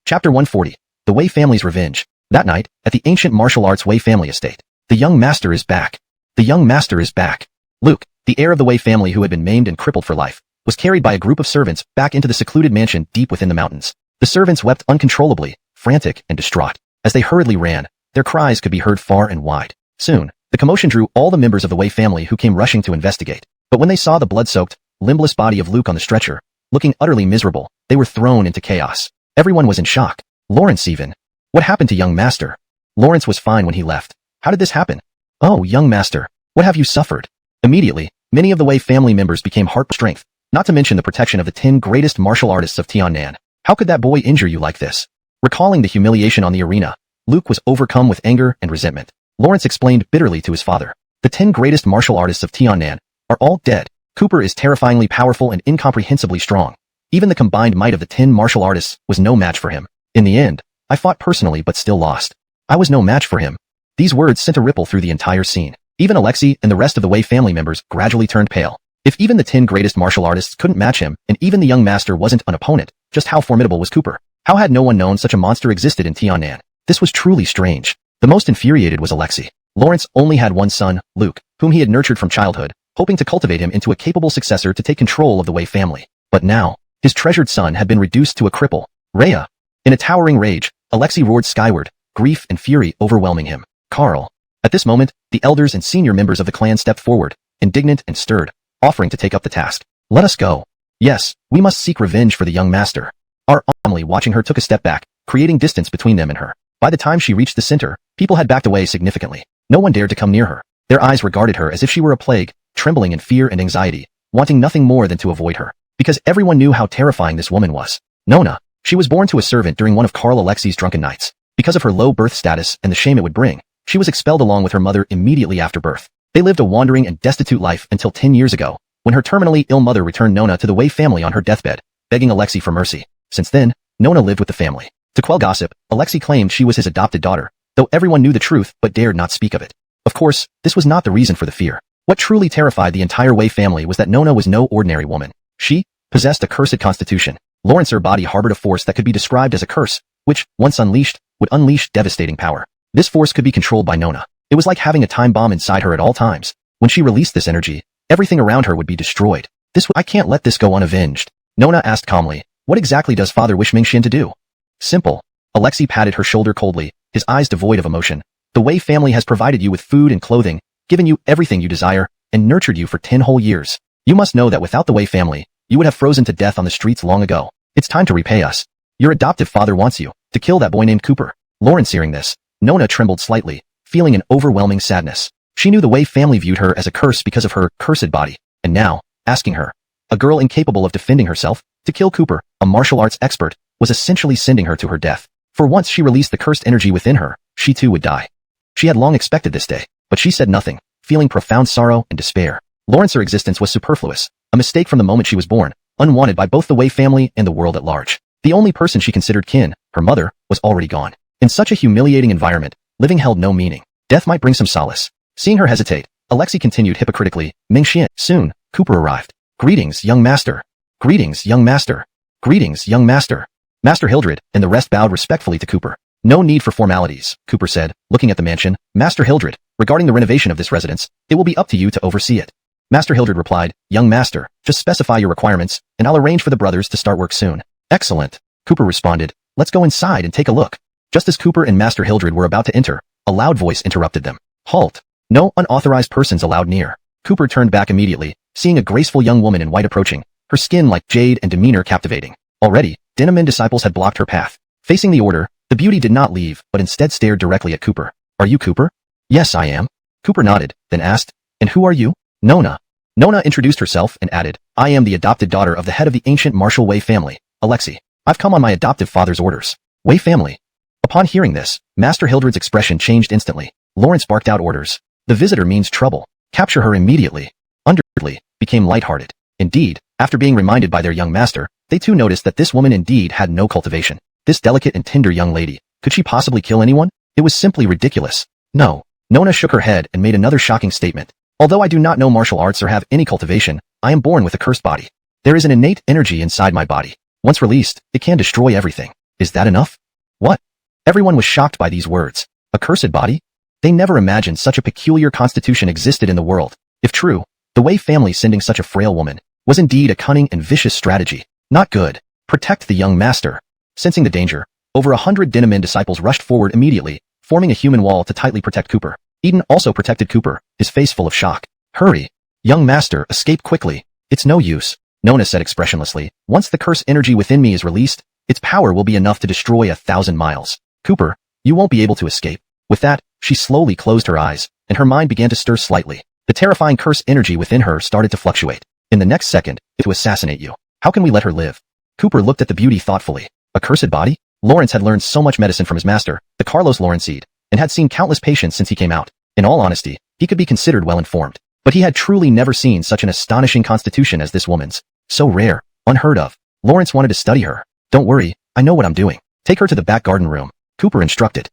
Chapter 140. The Wei family's revenge. That night, at the ancient martial arts Wei family estate, the young master is back. The young master is back. Luke, the heir of the Wei family who had been maimed and crippled for life, was carried by a group of servants back into the secluded mansion deep within the mountains. The servants wept uncontrollably, frantic and distraught. As they hurriedly ran, their cries could be heard far and wide. Soon, the commotion drew all the members of the Wei family who came rushing to investigate. But when they saw the blood-soaked, limbless body of Luke on the stretcher, looking utterly miserable, they were thrown into chaos. Everyone was in shock. Lawrence even. What happened to young master? Lawrence was fine when he left. How did this happen? Oh, young master, what have you suffered? Immediately, many of the Wei family members became heart strength, not to mention the protection of the 10 greatest martial artists of Tiannan. How could that boy injure you like this? Recalling the humiliation on the arena, Luke was overcome with anger and resentment. Lawrence explained bitterly to his father. The 10 greatest martial artists of Tiannan are all dead. Cooper is terrifyingly powerful and incomprehensibly strong. Even the combined might of the 10 martial artists was no match for him. In the end, I fought personally but still lost. I was no match for him. These words sent a ripple through the entire scene. Even Alexei and the rest of the Wei family members gradually turned pale. If even the 10 greatest martial artists couldn't match him, and even the young master wasn't an opponent, just how formidable was Cooper? How had no one known such a monster existed in Tiannan? This was truly strange. The most infuriated was Alexei. Lawrence only had one son, Luke, whom he had nurtured from childhood, hoping to cultivate him into a capable successor to take control of the Wei family. But now, his treasured son had been reduced to a cripple. Rhea. In a towering rage, Alexei roared skyward, grief and fury overwhelming him. Carl. At this moment, the elders and senior members of the clan stepped forward, indignant and stirred, offering to take up the task. Let us go. Yes, we must seek revenge for the young master. Our family watching her took a step back, creating distance between them and her. By the time she reached the center, people had backed away significantly. No one dared to come near her. Their eyes regarded her as if she were a plague, trembling in fear and anxiety, wanting nothing more than to avoid her. Because everyone knew how terrifying this woman was. Nona. She was born to a servant during one of Carl Alexei's drunken nights. Because of her low birth status and the shame it would bring, she was expelled along with her mother immediately after birth. They lived a wandering and destitute life until 10 years ago, when her terminally ill mother returned Nona to the Wei family on her deathbed, begging Alexei for mercy. Since then, Nona lived with the family. To quell gossip, Alexei claimed she was his adopted daughter, though everyone knew the truth but dared not speak of it. Of course, this was not the reason for the fear. What truly terrified the entire Wei family was that Nona was no ordinary woman. She possessed a cursed constitution. Lawrence's body harbored a force that could be described as a curse, which, once unleashed, would unleash devastating power. This force could be controlled by Nona. It was like having a time bomb inside her at all times. When she released this energy, everything around her would be destroyed. I can't let this go unavenged. Nona asked calmly, what exactly does Father wish Mingxian to do? Simple. Alexei patted her shoulder coldly, his eyes devoid of emotion. The Wei family has provided you with food and clothing, given you everything you desire, and nurtured you for 10 whole years. You must know that without the Wei family, you would have frozen to death on the streets long ago. It's time to repay us. Your adoptive father wants you to kill that boy named Cooper. Lawrence hearing this, Nona trembled slightly, feeling an overwhelming sadness. She knew the Wei family viewed her as a curse because of her cursed body, and now, asking her, a girl incapable of defending herself, to kill Cooper, a martial arts expert, was essentially sending her to her death. For once she released the cursed energy within her, she too would die. She had long expected this day, but she said nothing, feeling profound sorrow and despair. Lawrence's existence was superfluous, a mistake from the moment she was born, unwanted by both the Wei family and the world at large. The only person she considered kin, her mother, was already gone. In such a humiliating environment, living held no meaning. Death might bring some solace. Seeing her hesitate, Alexei continued hypocritically, Mingxian. Soon, Cooper arrived. Greetings, young master. Greetings, young master. Greetings, young master. Master Hildred and the rest bowed respectfully to Cooper. No need for formalities, Cooper said, looking at the mansion. Master Hildred, regarding the renovation of this residence, it will be up to you to oversee it. Master Hildred replied, young master, just specify your requirements, and I'll arrange for the brothers to start work soon. Excellent, Cooper responded. Let's go inside and take a look. Just as Cooper and Master Hildred were about to enter, a loud voice interrupted them. Halt. No unauthorized persons allowed near. Cooper turned back immediately, seeing a graceful young woman in white approaching, her skin like jade and demeanor captivating. Already, Denim disciples had blocked her path. Facing the order, the beauty did not leave, but instead stared directly at Cooper. Are you Cooper? Yes, I am. Cooper nodded, then asked, and who are you? Nona. Nona introduced herself and added, I am the adopted daughter of the head of the ancient martial Wei family, Alexei. I've come on my adoptive father's orders. Wei family. Upon hearing this, Master Hildred's expression changed instantly. Lawrence barked out orders. The visitor means trouble. Capture her immediately. Underly, became lighthearted. Indeed, after being reminded by their young master, they too noticed that this woman indeed had no cultivation. This delicate and tender young lady, could she possibly kill anyone? It was simply ridiculous. No. Nona shook her head and made another shocking statement. Although I do not know martial arts or have any cultivation, I am born with a cursed body. There is an innate energy inside my body. Once released, it can destroy everything. Is that enough? What? Everyone was shocked by these words. A cursed body? They never imagined such a peculiar constitution existed in the world. If true, the Wei family sending such a frail woman was indeed a cunning and vicious strategy. Not good. Protect the young master. Sensing the danger, over 100 Denim disciples rushed forward immediately, forming a human wall to tightly protect Cooper. Eden also protected Cooper, his face full of shock. Hurry. Young master, escape quickly. It's no use, Nona said expressionlessly. Once the curse energy within me is released, its power will be enough to destroy 1,000 miles. Cooper, you won't be able to escape. With that, she slowly closed her eyes, and her mind began to stir slightly. The terrifying curse energy within her started to fluctuate. In the next second, it to assassinate you. How can we let her live? Cooper looked at the beauty thoughtfully. A cursed body? Lawrence had learned so much medicine from his master, the Carlos Lawrenceid, and had seen countless patients since he came out. In all honesty, he could be considered well-informed. But he had truly never seen such an astonishing constitution as this woman's. So rare, unheard of. Lawrence wanted to study her. Don't worry, I know what I'm doing. Take her to the back garden room, Cooper instructed.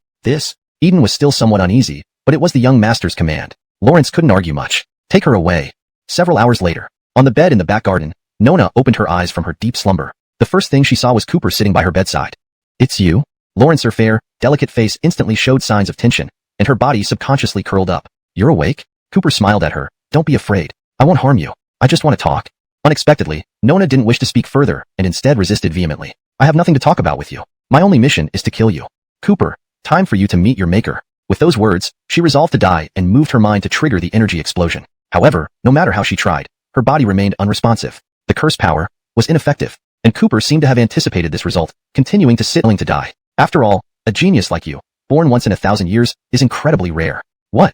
Eden was still somewhat uneasy, but it was the young master's command. Lawrence couldn't argue much. Take her away. Several hours later, on the bed in the back garden, Nona opened her eyes from her deep slumber. The first thing she saw was Cooper sitting by her bedside. It's you? Lawrence's fair, delicate face instantly showed signs of tension, and her body subconsciously curled up. You're awake? Cooper smiled at her. Don't be afraid. I won't harm you. I just want to talk. Unexpectedly, Nona didn't wish to speak further, and instead resisted vehemently. I have nothing to talk about with you. My only mission is to kill you. Cooper, time for you to meet your maker. With those words, she resolved to die and moved her mind to trigger the energy explosion. However, no matter how she tried, her body remained unresponsive. The curse power was ineffective, and Cooper seemed to have anticipated this result, continuing to sit willing to die. After all, a genius like you, born once in 1,000 years, is incredibly rare. What?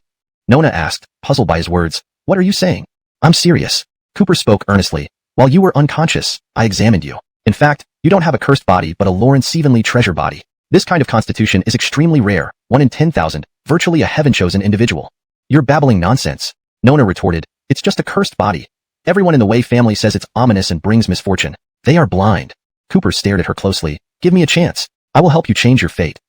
Nona asked, puzzled by his words. What are you saying? I'm serious. Cooper spoke earnestly. While you were unconscious, I examined you. In fact, you don't have a cursed body but a Lawrence-Evenly treasure body. This kind of constitution is extremely rare, 1 in 10,000, virtually a heaven-chosen individual. You're babbling nonsense. Nona retorted. It's just a cursed body. Everyone in the Wei family says it's ominous and brings misfortune. They are blind. Cooper stared at her closely. Give me a chance. I will help you change your fate.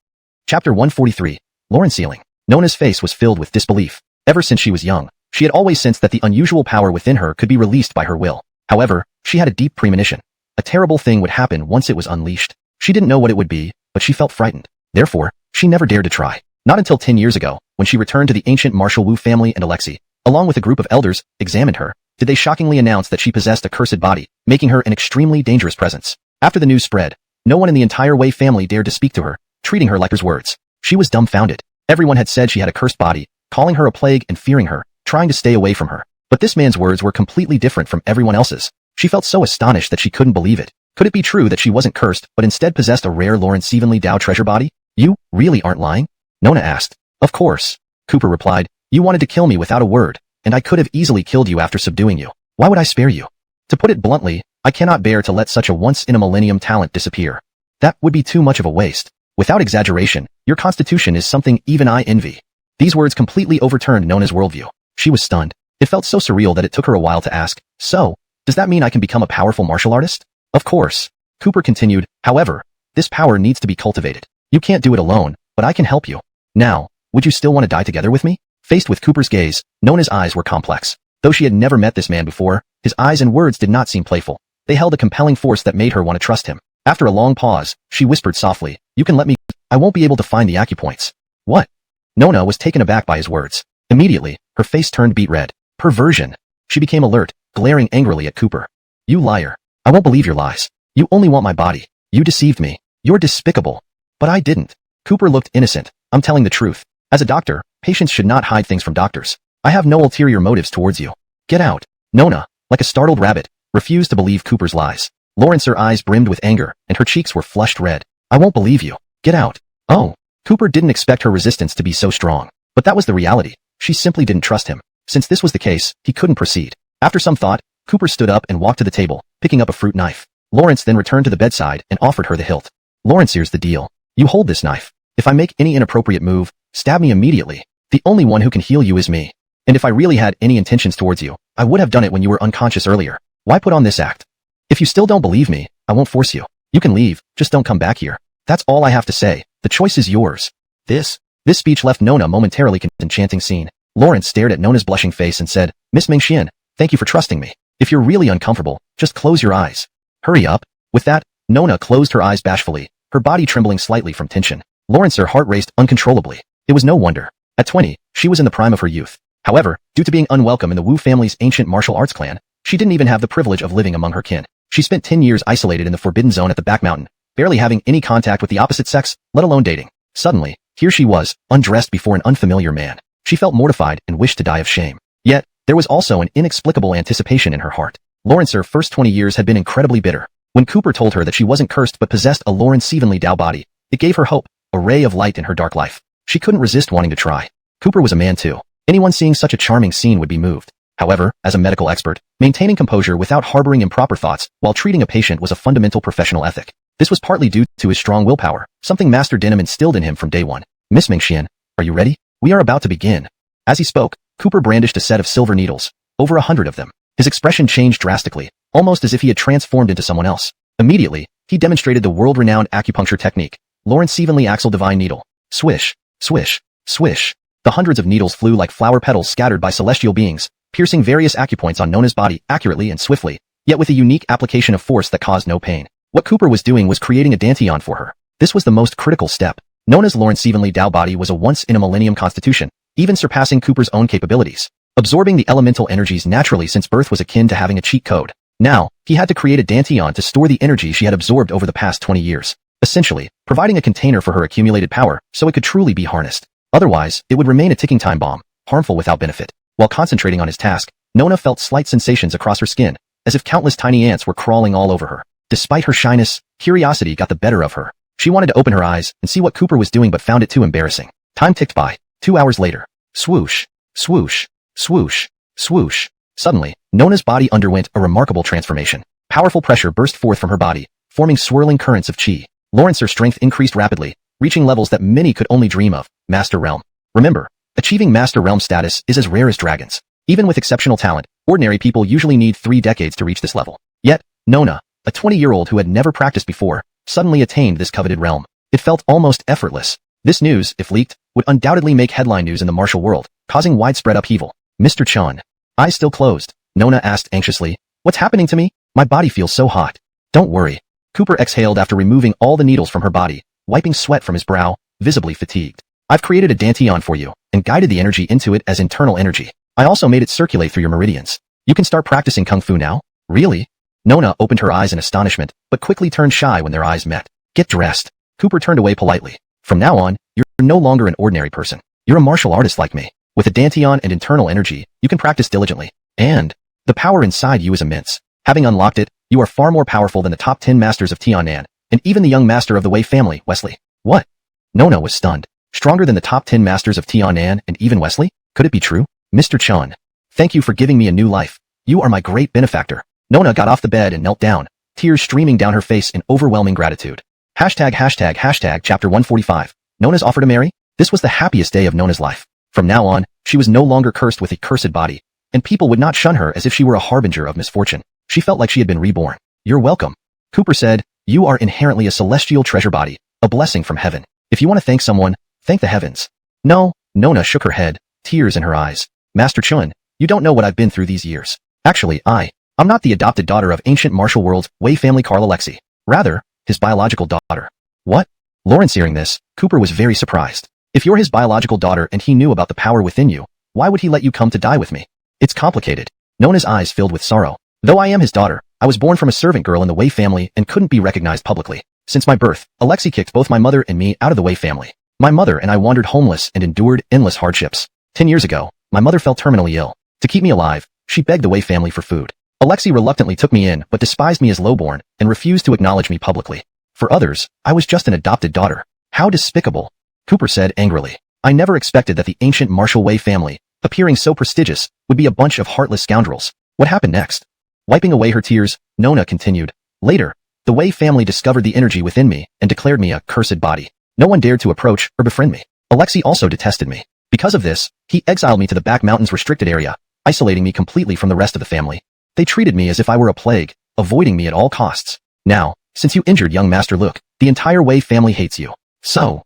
Chapter 143. Lawrence Sealing. Nona's face was filled with disbelief. Ever since she was young, she had always sensed that the unusual power within her could be released by her will. However, she had a deep premonition. A terrible thing would happen once it was unleashed. She didn't know what it would be, but she felt frightened. Therefore, she never dared to try. Not until 10 years ago, when she returned to the ancient martial Wu family and Alexei, along with a group of elders, examined her, did they shockingly announce that she possessed a cursed body, making her an extremely dangerous presence. After the news spread, No one in the entire Wei family dared to speak to her, treating her like her words. She was dumbfounded. Everyone had said she had a cursed body, calling her a plague and fearing her, trying to stay away from her. But this man's words were completely different from everyone else's. She felt so astonished that she couldn't believe it. Could it be true that she wasn't cursed, but instead possessed a rare Lawrence Stephenly Dow treasure body? You really aren't lying? Nona asked. Of course. Cooper replied. You wanted to kill me without a word, and I could have easily killed you after subduing you. Why would I spare you? To put it bluntly, I cannot bear to let such a once-in-a-millennium talent disappear. That would be too much of a waste. Without exaggeration, your constitution is something even I envy. These words completely overturned Nona's worldview. She was stunned. It felt so surreal that it took her a while to ask, so, does that mean I can become a powerful martial artist? Of course. Cooper continued, however, this power needs to be cultivated. You can't do it alone, but I can help you. Now, would you still want to die together with me? Faced with Cooper's gaze, Nona's eyes were complex. Though she had never met this man before, his eyes and words did not seem playful. They held a compelling force that made her want to trust him. After a long pause, she whispered softly, you can let me. I won't be able to find the acupoints. What? Nona was taken aback by his words. Immediately, her face turned beet red. Perversion. She became alert, glaring angrily at Cooper. You liar. I won't believe your lies. You only want my body. You deceived me. You're despicable. But I didn't. Cooper looked innocent. I'm telling the truth. As a doctor, patients should not hide things from doctors. I have no ulterior motives towards you. Get out. Nona, like a startled rabbit, refused to believe Cooper's lies. Lawrence, her eyes brimmed with anger, and her cheeks were flushed red. I won't believe you. Get out. Oh. Cooper didn't expect her resistance to be so strong. But that was the reality. She simply didn't trust him. Since this was the case, he couldn't proceed. After some thought, Cooper stood up and walked to the table, picking up a fruit knife. Lawrence then returned to the bedside and offered her the hilt. Lawrence, here's the deal. You hold this knife. If I make any inappropriate move, stab me immediately. The only one who can heal you is me. And if I really had any intentions towards you, I would have done it when you were unconscious earlier. Why put on this act? If you still don't believe me, I won't force you. You can leave, just don't come back here. That's all I have to say. The choice is yours. This speech left Nona momentarily enchanting scene. Lawrence stared at Nona's blushing face and said, Miss Mingxian, thank you for trusting me. If you're really uncomfortable, just close your eyes. Hurry up. With that, Nona closed her eyes bashfully, her body trembling slightly from tension. Lawrence's heart raced uncontrollably. It was no wonder. At 20, she was in the prime of her youth. However, due to being unwelcome in the Wu family's ancient martial arts clan, she didn't even have the privilege of living among her kin. She spent 10 years isolated in the forbidden zone at the back mountain, barely having any contact with the opposite sex, let alone dating. Suddenly, here she was, undressed before an unfamiliar man. She felt mortified and wished to die of shame. Yet, there was also an inexplicable anticipation in her heart. Lawrence's first 20 years had been incredibly bitter. When Cooper told her that she wasn't cursed but possessed a Lawrence Stephenly Dow body, it gave her hope, a ray of light in her dark life. She couldn't resist wanting to try. Cooper was a man too. Anyone seeing such a charming scene would be moved. However, as a medical expert, maintaining composure without harboring improper thoughts while treating a patient was a fundamental professional ethic. This was partly due to his strong willpower, something Master Denham instilled in him from day one. Miss Mingxian, are you ready? We are about to begin. As he spoke, Cooper brandished a set of silver needles, over 100 of them. His expression changed drastically, almost as if he had transformed into someone else. Immediately, he demonstrated the world-renowned acupuncture technique, Lawrence Stephenly Axle Divine Needle. Swish, swish, swish. The hundreds of needles flew like flower petals scattered by celestial beings, piercing various acupoints on Nona's body accurately and swiftly, yet with a unique application of force that caused no pain. What Cooper was doing was creating a dantian for her. This was the most critical step. Nona's Lawrence Stephenly Dow body was a once-in-a-millennium constitution, even surpassing Cooper's own capabilities. Absorbing the elemental energies naturally since birth was akin to having a cheat code. Now, he had to create a dantian to store the energy she had absorbed over the past 20 years. Essentially, providing a container for her accumulated power so it could truly be harnessed. Otherwise, it would remain a ticking time bomb, harmful without benefit. While concentrating on his task, Nona felt slight sensations across her skin, as if countless tiny ants were crawling all over her. Despite her shyness, curiosity got the better of her. She wanted to open her eyes and see what Cooper was doing but found it too embarrassing. Time ticked by. 2 hours later. Swoosh, swoosh, swoosh, swoosh. Suddenly, Nona's body underwent a remarkable transformation. Powerful pressure burst forth from her body, forming swirling currents of chi. Lawrence's strength increased rapidly, reaching levels that many could only dream of. Master Realm. Remember, achieving Master Realm status is as rare as dragons. Even with exceptional talent, ordinary people usually need 3 decades to reach this level. Yet, Nona, a 20-year-old who had never practiced before, suddenly attained this coveted realm. It felt almost effortless. This news, if leaked, would undoubtedly make headline news in the martial world, causing widespread upheaval. Mr. Chun. Eyes still closed, Nona asked anxiously. What's happening to me? My body feels so hot. Don't worry. Cooper exhaled after removing all the needles from her body, wiping sweat from his brow, visibly fatigued. I've created a dantian for you, and guided the energy into it as internal energy. I also made it circulate through your meridians. You can start practicing kung fu now? Really? Nona opened her eyes in astonishment, but quickly turned shy when their eyes met. Get dressed. Cooper turned away politely. From now on, you're no longer an ordinary person. You're a martial artist like me. With a dantian and internal energy, you can practice diligently. And the power inside you is immense. Having unlocked it, you are far more powerful than the top 10 masters of Tianan, and even the young master of the Wei family, Wesley. What? Nona was stunned. Stronger than the top 10 masters of Tianan and even Wesley? Could it be true? Mr. Chun. Thank you for giving me a new life. You are my great benefactor. Nona got off the bed and knelt down, tears streaming down her face in overwhelming gratitude. Hashtag chapter 145. Nona's offer to marry? This was the happiest day of Nona's life. From now on, she was no longer cursed with a cursed body, and people would not shun her as if she were a harbinger of misfortune. She felt like she had been reborn. You're welcome. Cooper said, you are inherently a celestial treasure body, a blessing from heaven. If you want to thank someone, thank the heavens. No, Nona shook her head, tears in her eyes. Master Chun, you don't know what I've been through these years. Actually, I'm not the adopted daughter of ancient martial world's Wei family Carl Alexei. Rather, his biological daughter. What? Lawrence hearing this, Cooper was very surprised. If you're his biological daughter and he knew about the power within you, why would he let you come to die with me? It's complicated. Nona's eyes filled with sorrow. Though I am his daughter, I was born from a servant girl in the Wei family and couldn't be recognized publicly. Since my birth, Alexei kicked both my mother and me out of the Wei family. My mother and I wandered homeless and endured endless hardships. 10 years ago, my mother fell terminally ill. To keep me alive, she begged the Wei family for food. Alexei reluctantly took me in but despised me as lowborn and refused to acknowledge me publicly. For others, I was just an adopted daughter. How despicable! Cooper said angrily. I never expected that the ancient martial Wei family, appearing so prestigious, would be a bunch of heartless scoundrels. What happened next? Wiping away her tears, Nona continued. Later, the Wei family discovered the energy within me and declared me a cursed body. No one dared to approach or befriend me. Alexei also detested me. Because of this, he exiled me to the back mountains restricted area, isolating me completely from the rest of the family. They treated me as if I were a plague, avoiding me at all costs. Now, since you injured young Master Luke, the entire Wei family hates you. So,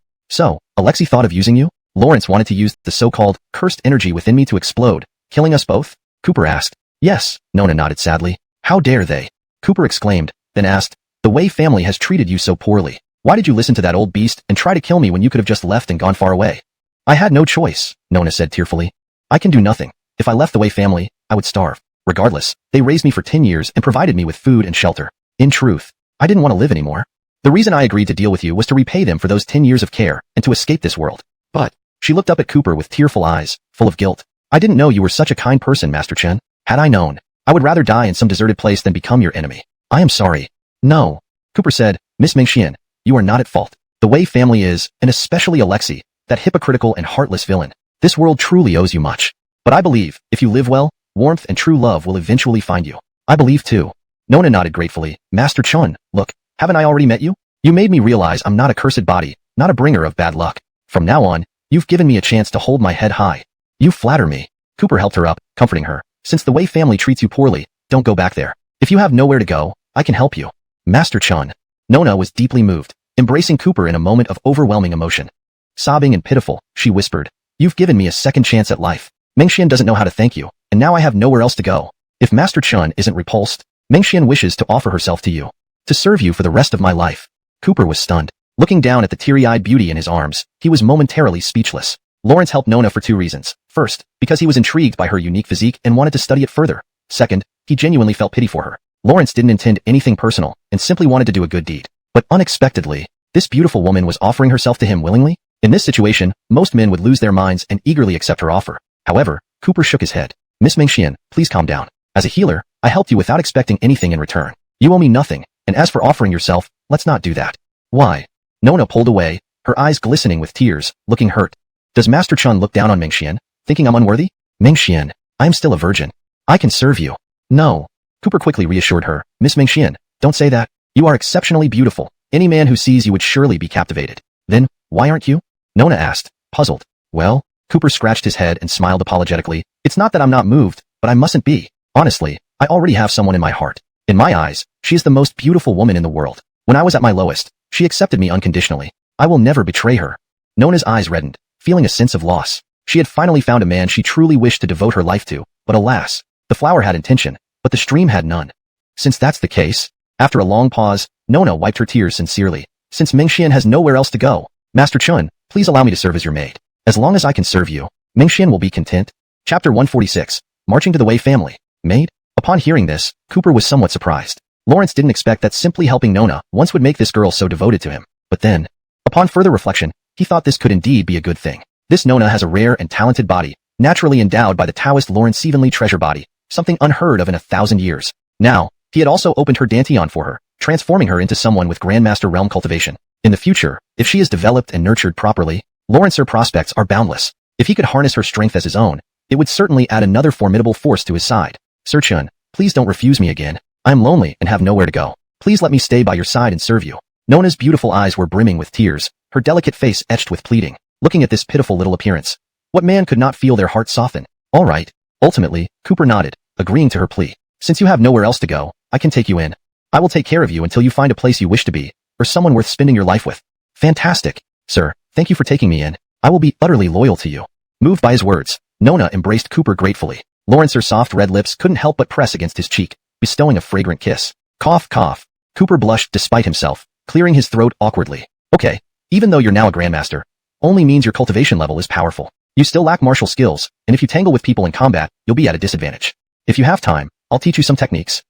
Alexei thought of using you? Lawrence wanted to use the so-called cursed energy within me to explode, killing us both? Cooper asked. Yes, Nona nodded sadly. How dare they? Cooper exclaimed, then asked, the Wei family has treated you so poorly. Why did you listen to that old beast and try to kill me when you could have just left and gone far away? I had no choice, Nona said tearfully. I can do nothing. If I left the Wei family, I would starve. Regardless, they raised me for 10 years and provided me with food and shelter. In truth, I didn't want to live anymore. The reason I agreed to deal with you was to repay them for those 10 years of care and to escape this world. But, she looked up at Cooper with tearful eyes, full of guilt. I didn't know you were such a kind person, Master Chen. Had I known, I would rather die in some deserted place than become your enemy. I am sorry. No. Cooper said, Miss Mengxian, you are not at fault. The Wei family is, and especially Alexei, that hypocritical and heartless villain. This world truly owes you much. But I believe, if you live well, warmth and true love will eventually find you. I believe too. Nona nodded gratefully. Master Chun, look, haven't I already met you? You made me realize I'm not a cursed body, not a bringer of bad luck. From now on, you've given me a chance to hold my head high. You flatter me. Cooper helped her up, comforting her. Since the Wei family treats you poorly, don't go back there. If you have nowhere to go, I can help you. Master Chun. Nona was deeply moved, embracing Cooper in a moment of overwhelming emotion. Sobbing and pitiful, she whispered, you've given me a second chance at life. Mengxian doesn't know how to thank you, and now I have nowhere else to go. If Master Chun isn't repulsed, Mengxian wishes to offer herself to you. To serve you for the rest of my life. Cooper was stunned. Looking down at the teary-eyed beauty in his arms, he was momentarily speechless. Lawrence helped Nona for 2 reasons. First, because he was intrigued by her unique physique and wanted to study it further. Second, he genuinely felt pity for her. Lawrence didn't intend anything personal and simply wanted to do a good deed. But unexpectedly, this beautiful woman was offering herself to him willingly. In this situation, most men would lose their minds and eagerly accept her offer. However, Cooper shook his head. Miss Mengxian, please calm down. As a healer, I helped you without expecting anything in return. You owe me nothing, and as for offering yourself, let's not do that. Why? Nona pulled away, her eyes glistening with tears, looking hurt. Does Master Chun look down on Mengxian, thinking I'm unworthy? Mengxian, I am still a virgin. I can serve you. No. Cooper quickly reassured her. Miss Mengxian, don't say that. You are exceptionally beautiful. Any man who sees you would surely be captivated. Then, why aren't you? Nona asked, puzzled. Well, Cooper scratched his head and smiled apologetically. It's not that I'm not moved, but I mustn't be. Honestly, I already have someone in my heart. In my eyes, she is the most beautiful woman in the world. When I was at my lowest, she accepted me unconditionally. I will never betray her. Nona's eyes reddened, feeling a sense of loss. She had finally found a man she truly wished to devote her life to, but alas, the flower had intention, but the stream had none. Since that's the case, after a long pause, Nona wiped her tears sincerely. Since Mengxian has nowhere else to go, Master Chun, please allow me to serve as your maid. As long as I can serve you, Mengxian will be content. Chapter 146, Marching to the Wei family. Maid? Upon hearing this, Cooper was somewhat surprised. Lawrence didn't expect that simply helping Nona once would make this girl so devoted to him. But then, upon further reflection, he thought this could indeed be a good thing. This Nona has a rare and talented body, naturally endowed by the Taoist Lawrence Evenly treasure body, something unheard of in 1,000 years. Now, he had also opened her dantian for her, transforming her into someone with Grandmaster realm cultivation. In the future, if she is developed and nurtured properly, Lawrence's prospects are boundless. If he could harness her strength as his own, it would certainly add another formidable force to his side. Sir Chun, please don't refuse me again. I am lonely and have nowhere to go. Please let me stay by your side and serve you. Nona's beautiful eyes were brimming with tears, her delicate face etched with pleading. Looking at this pitiful little appearance, what man could not feel their heart soften? All right. Ultimately, Cooper nodded, agreeing to her plea. Since you have nowhere else to go, I can take you in. I will take care of you until you find a place you wish to be, or someone worth spending your life with. Fantastic. Sir, thank you for taking me in. I will be utterly loyal to you. Moved by his words, Nona embraced Cooper gratefully. Lawrence's soft red lips couldn't help but press against his cheek, bestowing a fragrant kiss. Cough, cough. Cooper blushed despite himself, clearing his throat awkwardly. Okay, even though you're now a grandmaster, only means your cultivation level is powerful. You still lack martial skills, and if you tangle with people in combat, you'll be at a disadvantage. If you have time, I'll teach you some techniques.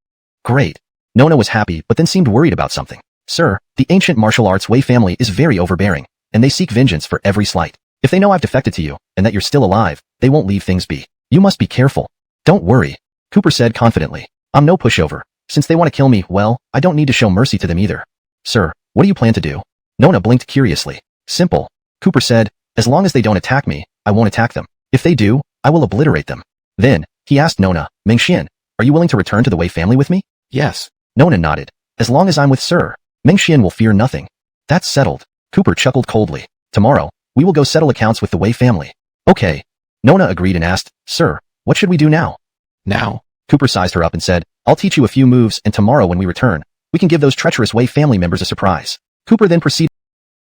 Great. Nona was happy but then seemed worried about something. Sir, the ancient martial arts Wei family is very overbearing, and they seek vengeance for every slight. If they know I've defected to you, and that you're still alive, they won't leave things be. You must be careful. Don't worry, Cooper said confidently. I'm no pushover. Since they want to kill me, well, I don't need to show mercy to them either. Sir, what do you plan to do? Nona blinked curiously. Simple. Cooper said, as long as they don't attack me, I won't attack them. If they do, I will obliterate them. Then, he asked Nona, Mengxian, are you willing to return to the Wei family with me? Yes. Nona nodded. As long as I'm with Sir, Mengxian will fear nothing. That's settled. Cooper chuckled coldly. Tomorrow, we will go settle accounts with the Wei family. Okay. Nona agreed and asked, Sir, what should we do now? Now? Cooper sized her up and said, I'll teach you a few moves and tomorrow when we return, we can give those treacherous Wei family members a surprise. Cooper then proceeded.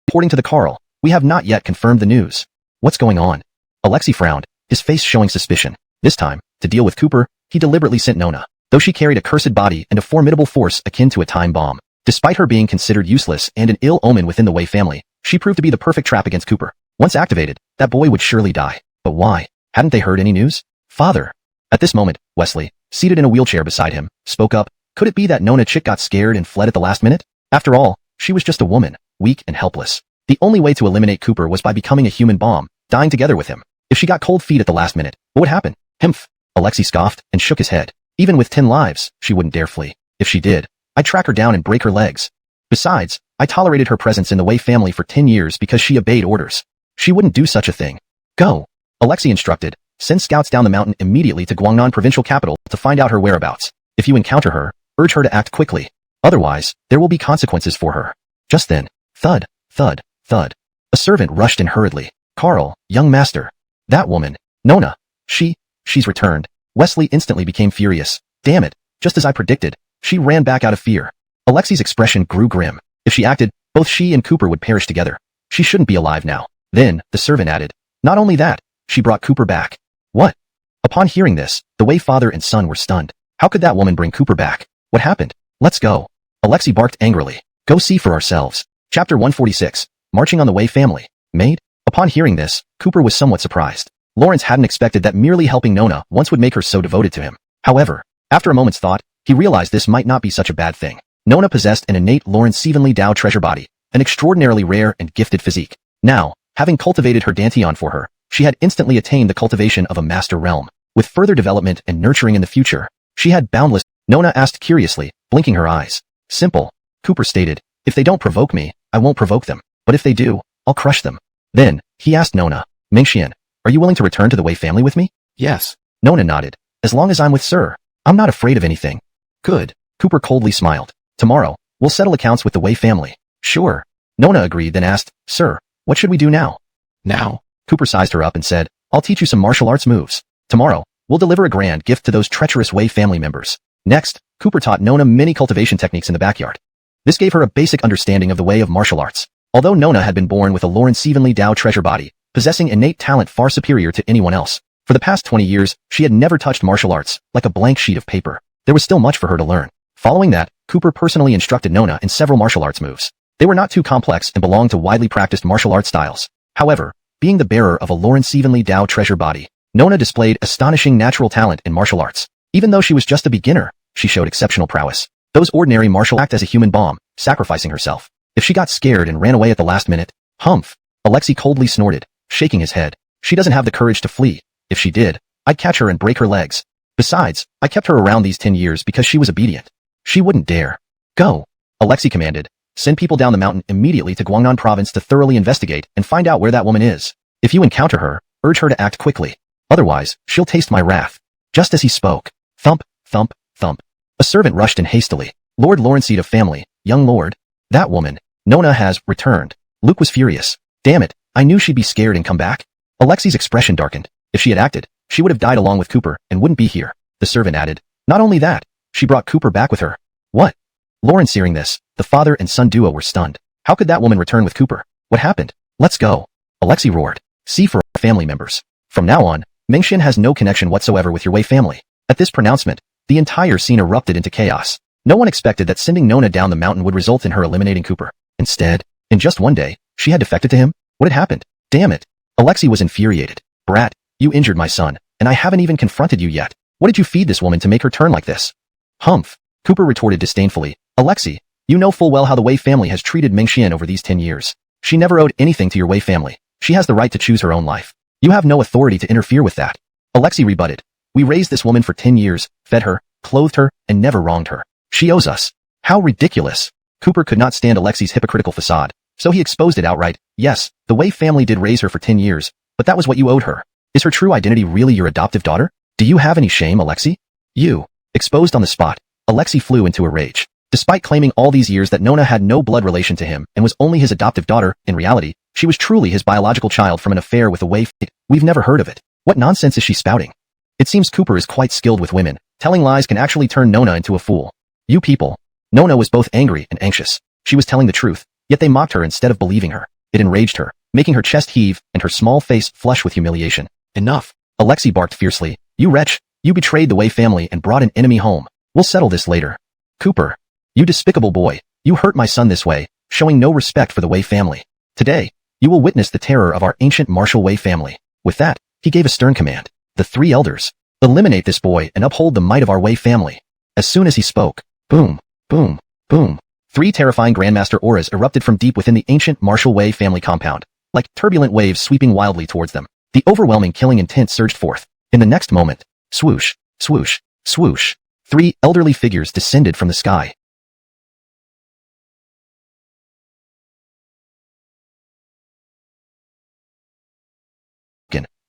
Reporting to the Carl, we have not yet confirmed the news. What's going on? Alexei frowned, his face showing suspicion. This time, to deal with Cooper, he deliberately sent Nona, though she carried a cursed body and a formidable force akin to a time bomb. Despite her being considered useless and an ill omen within the Wei family, she proved to be the perfect trap against Cooper. Once activated, that boy would surely die. But why? Hadn't they heard any news? Father. At this moment, Wesley, seated in a wheelchair beside him, spoke up. Could it be that Nona Chick got scared and fled at the last minute? After all, she was just a woman, weak and helpless. The only way to eliminate Cooper was by becoming a human bomb, dying together with him. If she got cold feet at the last minute, what would happen? Humph. Alexei scoffed and shook his head. Even with 10 lives, she wouldn't dare flee. If she did, I'd track her down and break her legs. Besides, I tolerated her presence in the Wei family for 10 years because she obeyed orders. She wouldn't do such a thing. Go. Alexei instructed. Send scouts down the mountain immediately to Guangnan provincial capital to find out her whereabouts. If you encounter her, urge her to act quickly. Otherwise, there will be consequences for her. Just then, thud, thud, thud. A servant rushed in hurriedly. Carl, young master. That woman, Nona. She's returned. Wesley instantly became furious. Damn it, just as I predicted. She ran back out of fear. Alexei's expression grew grim. If she acted, both she and Cooper would perish together. She shouldn't be alive now. Then, the servant added. Not only that, she brought Cooper back. What? Upon hearing this, the Wei father and son were stunned. How could that woman bring Cooper back? What happened? Let's go. Alexei barked angrily. Go see for ourselves. Chapter 146. Marching on the Wei family. Maid? Upon hearing this, Cooper was somewhat surprised. Lawrence hadn't expected that merely helping Nona once would make her so devoted to him. However, after a moment's thought, he realized this might not be such a bad thing. Nona possessed an innate Lawrence Evenly Dao treasure body, an extraordinarily rare and gifted physique. Now, having cultivated her dantian for her, she had instantly attained the cultivation of a master realm. With further development and nurturing in the future, she had boundless. Nona asked curiously, blinking her eyes. Simple. Cooper stated, if they don't provoke me, I won't provoke them. But if they do, I'll crush them. Then, he asked Nona, Mengxian, are you willing to return to the Wei family with me? Yes. Nona nodded. As long as I'm with Sir, I'm not afraid of anything. Good. Cooper coldly smiled. Tomorrow, we'll settle accounts with the Wei family. Sure. Nona agreed then asked, Sir, what should we do now? Now? Cooper sized her up and said, I'll teach you some martial arts moves. Tomorrow, we'll deliver a grand gift to those treacherous Wei family members. Next, Cooper taught Nona many cultivation techniques in the backyard. This gave her a basic understanding of the way of martial arts. Although Nona had been born with a Lawrence Evenly Dao treasure body, possessing innate talent far superior to anyone else, for the past 20 years, she had never touched martial arts, like a blank sheet of paper. There was still much for her to learn. Following that, Cooper personally instructed Nona in several martial arts moves. They were not too complex and belonged to widely practiced martial arts styles. However, being the bearer of a Lawrence Evenly Dao treasure body, Nona displayed astonishing natural talent in martial arts. Even though she was just a beginner, she showed exceptional prowess. Those ordinary martial act as a human bomb, sacrificing herself. If she got scared and ran away at the last minute, humph. Alexei coldly snorted, shaking his head. She doesn't have the courage to flee. If she did, I'd catch her and break her legs. Besides, I kept her around these 10 years because she was obedient. She wouldn't dare. Go. Alexei commanded. Send people down the mountain immediately to Guangnan province to thoroughly investigate and find out where that woman is. If you encounter her, urge her to act quickly. Otherwise, she'll taste my wrath. Just as he spoke. Thump, thump, thump. A servant rushed in hastily. Lord Lawrencey of family, young lord. That woman, Nona, has returned. Luke was furious. Damn it, I knew she'd be scared and come back. Alexei's expression darkened. If she had acted, she would have died along with Cooper and wouldn't be here. The servant added. Not only that, she brought Cooper back with her. What? Lawrence hearing this, the father and son duo were stunned. How could that woman return with Cooper? What happened? Let's go. Alexei roared. See for our family members. From now on, Mengxian has no connection whatsoever with your Wei family. At this pronouncement, the entire scene erupted into chaos. No one expected that sending Nona down the mountain would result in her eliminating Cooper. Instead, in just one day, she had defected to him? What had happened? Damn it. Alexei was infuriated. Brat, you injured my son, and I haven't even confronted you yet. What did you feed this woman to make her turn like this? Humph. Cooper retorted disdainfully. Alexei, you know full well how the Wei family has treated Mengxian over these 10 years. She never owed anything to your Wei family. She has the right to choose her own life. You have no authority to interfere with that. Alexei rebutted. We raised this woman for 10 years, fed her, clothed her, and never wronged her. She owes us. How ridiculous. Cooper could not stand Alexei's hypocritical facade, so he exposed it outright. Yes, the Wei family did raise her for 10 years, but that was what you owed her. Is her true identity really your adoptive daughter? Do you have any shame, Alexei? You. Exposed on the spot, Alexei flew into a rage. Despite claiming all these years that Nona had no blood relation to him and was only his adoptive daughter, in reality, she was truly his biological child from an affair with a Wei. We've never heard of it. What nonsense is she spouting? It seems Cooper is quite skilled with women. Telling lies can actually turn Nona into a fool. You people. Nona was both angry and anxious. She was telling the truth, yet they mocked her instead of believing her. It enraged her, making her chest heave and her small face flush with humiliation. Enough. Alexei barked fiercely. You wretch, you betrayed the Wei family and brought an enemy home. We'll settle this later. Cooper. You despicable boy, you hurt my son this way, showing no respect for the Wei family. Today, you will witness the terror of our ancient martial Wei family. With that, he gave a stern command. The three elders. Eliminate this boy and uphold the might of our Wei family. As soon as he spoke, boom, boom, boom. 3 terrifying Grandmaster auras erupted from deep within the ancient martial Wei family compound, like turbulent waves sweeping wildly towards them. The overwhelming killing intent surged forth. In the next moment, swoosh, swoosh, swoosh, 3 elderly figures descended from the sky.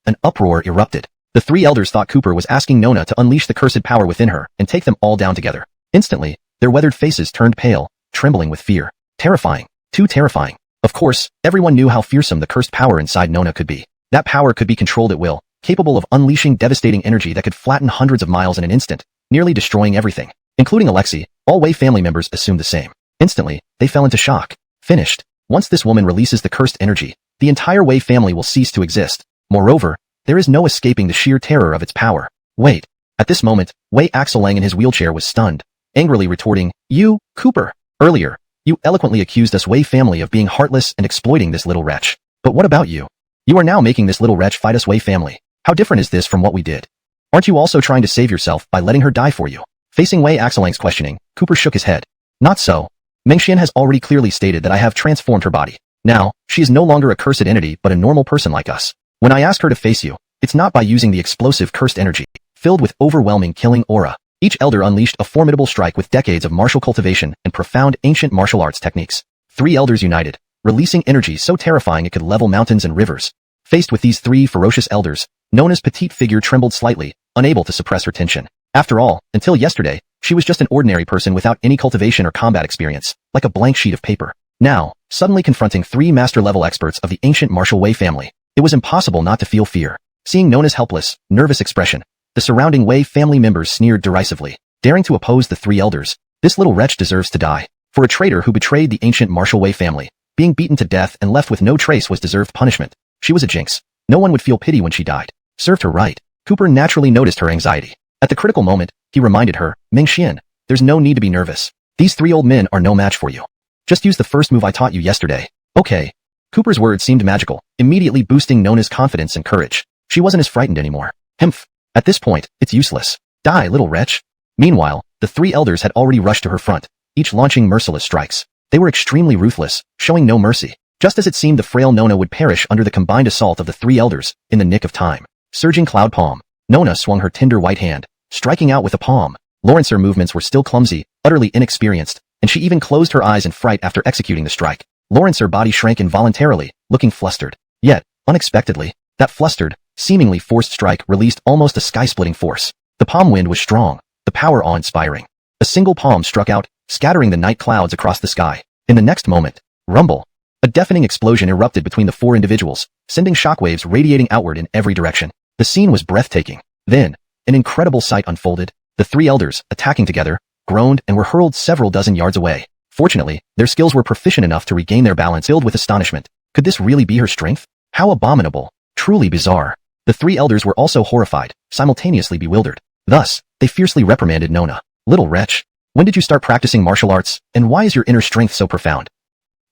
An uproar erupted. The 3 elders thought Cooper was asking Nona to unleash the cursed power within her and take them all down together. Instantly, their weathered faces turned pale, trembling with fear. Terrifying. Too terrifying. Of course, everyone knew how fearsome the cursed power inside Nona could be. That power could be controlled at will, capable of unleashing devastating energy that could flatten hundreds of miles in an instant, nearly destroying everything. Including Alexei, all Wei family members assumed the same. Instantly, they fell into shock. Finished. Once this woman releases the cursed energy, the entire Wei family will cease to exist. Moreover, there is no escaping the sheer terror of its power. Wait. At this moment, Wei Axelang in his wheelchair was stunned, angrily retorting, You, Cooper. Earlier, you eloquently accused us Wei family of being heartless and exploiting this little wretch. But what about you? You are now making this little wretch fight us Wei family. How different is this from what we did? Aren't you also trying to save yourself by letting her die for you? Facing Wei Axelang's questioning, Cooper shook his head. Not so. Mengxian has already clearly stated that I have transformed her body. Now, she is no longer a cursed entity but a normal person like us. When I ask her to face you, it's not by using the explosive cursed energy, filled with overwhelming killing aura. Each elder unleashed a formidable strike with decades of martial cultivation and profound ancient martial arts techniques. 3 elders united, releasing energy so terrifying it could level mountains and rivers. Faced with these 3 ferocious elders, Nona's petite figure trembled slightly, unable to suppress her tension. After all, until yesterday, she was just an ordinary person without any cultivation or combat experience, like a blank sheet of paper. Now, suddenly confronting 3 master-level experts of the ancient martial Wei family, it was impossible not to feel fear. Seeing Nona's helpless, nervous expression, the surrounding Wei family members sneered derisively, daring to oppose the 3 elders. This little wretch deserves to die. For a traitor who betrayed the ancient martial Wei family, being beaten to death and left with no trace was deserved punishment. She was a jinx. No one would feel pity when she died. Served her right. Cooper naturally noticed her anxiety. At the critical moment, he reminded her, Mengxian, there's no need to be nervous. These 3 old men are no match for you. Just use the first move I taught you yesterday. Okay. Cooper's words seemed magical, immediately boosting Nona's confidence and courage. She wasn't as frightened anymore. Humph. At this point, it's useless. Die, little wretch. Meanwhile, the three elders had already rushed to her front, each launching merciless strikes. They were extremely ruthless, showing no mercy. Just as it seemed the frail Nona would perish under the combined assault of the three elders, in the nick of time. Surging cloud palm. Nona swung her tender white hand, striking out with a palm. Her movements were still clumsy, utterly inexperienced, and she even closed her eyes in fright after executing the strike. Her body shrank involuntarily, looking flustered. Yet, unexpectedly, that flustered, seemingly forced strike released almost a sky-splitting force. The palm wind was strong, the power awe-inspiring. A single palm struck out, scattering the night clouds across the sky. In the next moment, rumble. A deafening explosion erupted between the four individuals, sending shockwaves radiating outward in every direction. The scene was breathtaking. Then, an incredible sight unfolded. The three elders, attacking together, groaned and were hurled several dozen yards away. Fortunately, their skills were proficient enough to regain their balance. Filled with astonishment. Could this really be her strength? How abominable. Truly bizarre. The three elders were also horrified, simultaneously bewildered. Thus, they fiercely reprimanded Nona. Little wretch. When did you start practicing martial arts, and why is your inner strength so profound?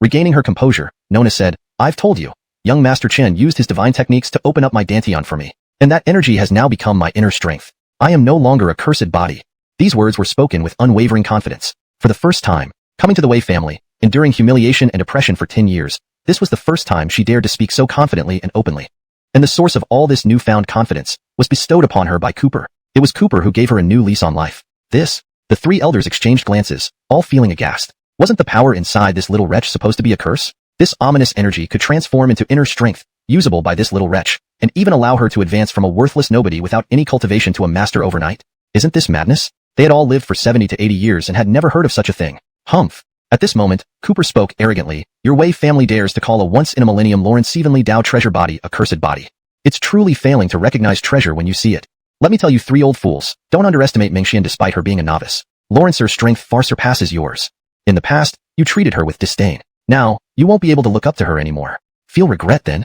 Regaining her composure, Nona said, I've told you. Young Master Chen used his divine techniques to open up my dantian for me, and that energy has now become my inner strength. I am no longer a cursed body. These words were spoken with unwavering confidence. For the first time, coming to the Wei family, enduring humiliation and oppression for 10 years, this was the first time she dared to speak so confidently and openly. And the source of all this newfound confidence was bestowed upon her by Cooper. It was Cooper who gave her a new lease on life. The three elders exchanged glances, all feeling aghast. Wasn't the power inside this little wretch supposed to be a curse? This ominous energy could transform into inner strength, usable by this little wretch, and even allow her to advance from a worthless nobody without any cultivation to a master overnight? Isn't this madness? They had all lived for 70 to 80 years and had never heard of such a thing. Humph. At this moment, Cooper spoke arrogantly. Your Wei family dares to call a once-in-a-millennium Lawrence Stephenly Dow treasure body a cursed body. It's truly failing to recognize treasure when you see it. Let me tell you three old fools, don't underestimate Mingxian despite her being a novice. Lawrence's strength far surpasses yours. In the past, you treated her with disdain. Now, you won't be able to look up to her anymore. Feel regret then?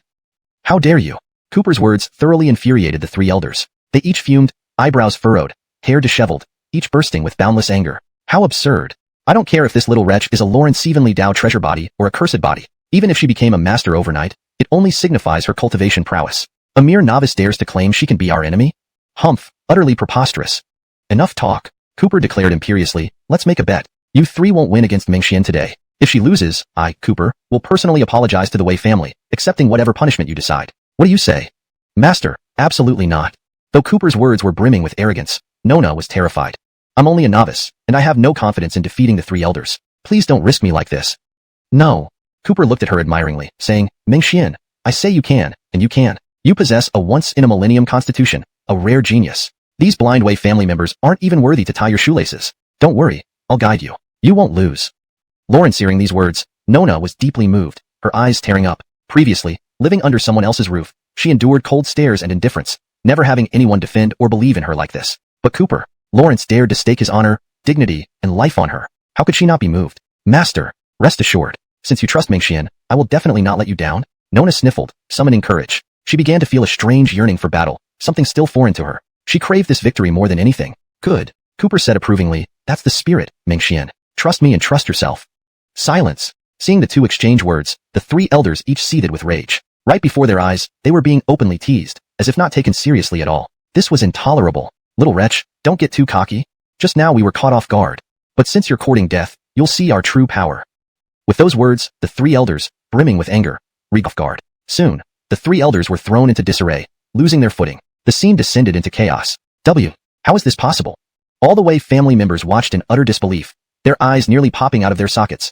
How dare you? Cooper's words thoroughly infuriated the three elders. They each fumed, eyebrows furrowed, hair disheveled, each bursting with boundless anger. How absurd. I don't care if this little wretch is a Lawrence Stephenly Dow treasure body or a cursed body. Even if she became a master overnight, it only signifies her cultivation prowess. A mere novice dares to claim she can be our enemy? Humph, utterly preposterous. Enough talk, Cooper declared imperiously. Let's make a bet. You three won't win against Mingxian today. If she loses, I, Cooper, will personally apologize to the Wei family, accepting whatever punishment you decide. What do you say? Master, absolutely not. Though Cooper's words were brimming with arrogance, Nona was terrified. I'm only a novice, and I have no confidence in defeating the three elders. Please don't risk me like this. No. Cooper looked at her admiringly, saying, Mingxian, I say you can, and you can. You possess a once-in-a-millennium constitution, a rare genius. These blind Wei family members aren't even worthy to tie your shoelaces. Don't worry, I'll guide you. You won't lose. Lawrence hearing these words, Nona was deeply moved, her eyes tearing up. Previously, living under someone else's roof, she endured cold stares and indifference, never having anyone defend or believe in her like this. But Cooper, Lawrence dared to stake his honor, dignity, and life on her. How could she not be moved? Master, rest assured. Since you trust Mingxian, I will definitely not let you down. Nona sniffled, summoning courage. She began to feel a strange yearning for battle, something still foreign to her. She craved this victory more than anything. Good, Cooper said approvingly. That's the spirit, Mingxian. Trust me and trust yourself. Silence. Seeing the two exchange words, the three elders each seethed with rage. Right before their eyes, they were being openly teased, as if not taken seriously at all. This was intolerable. Little wretch, don't get too cocky. Just now we were caught off guard. But since you're courting death, you'll see our true power. With those words, the three elders, brimming with anger, reached off guard. Soon, the three elders were thrown into disarray, losing their footing. The scene descended into chaos. How is this possible? All the Wei family members watched in utter disbelief, their eyes nearly popping out of their sockets.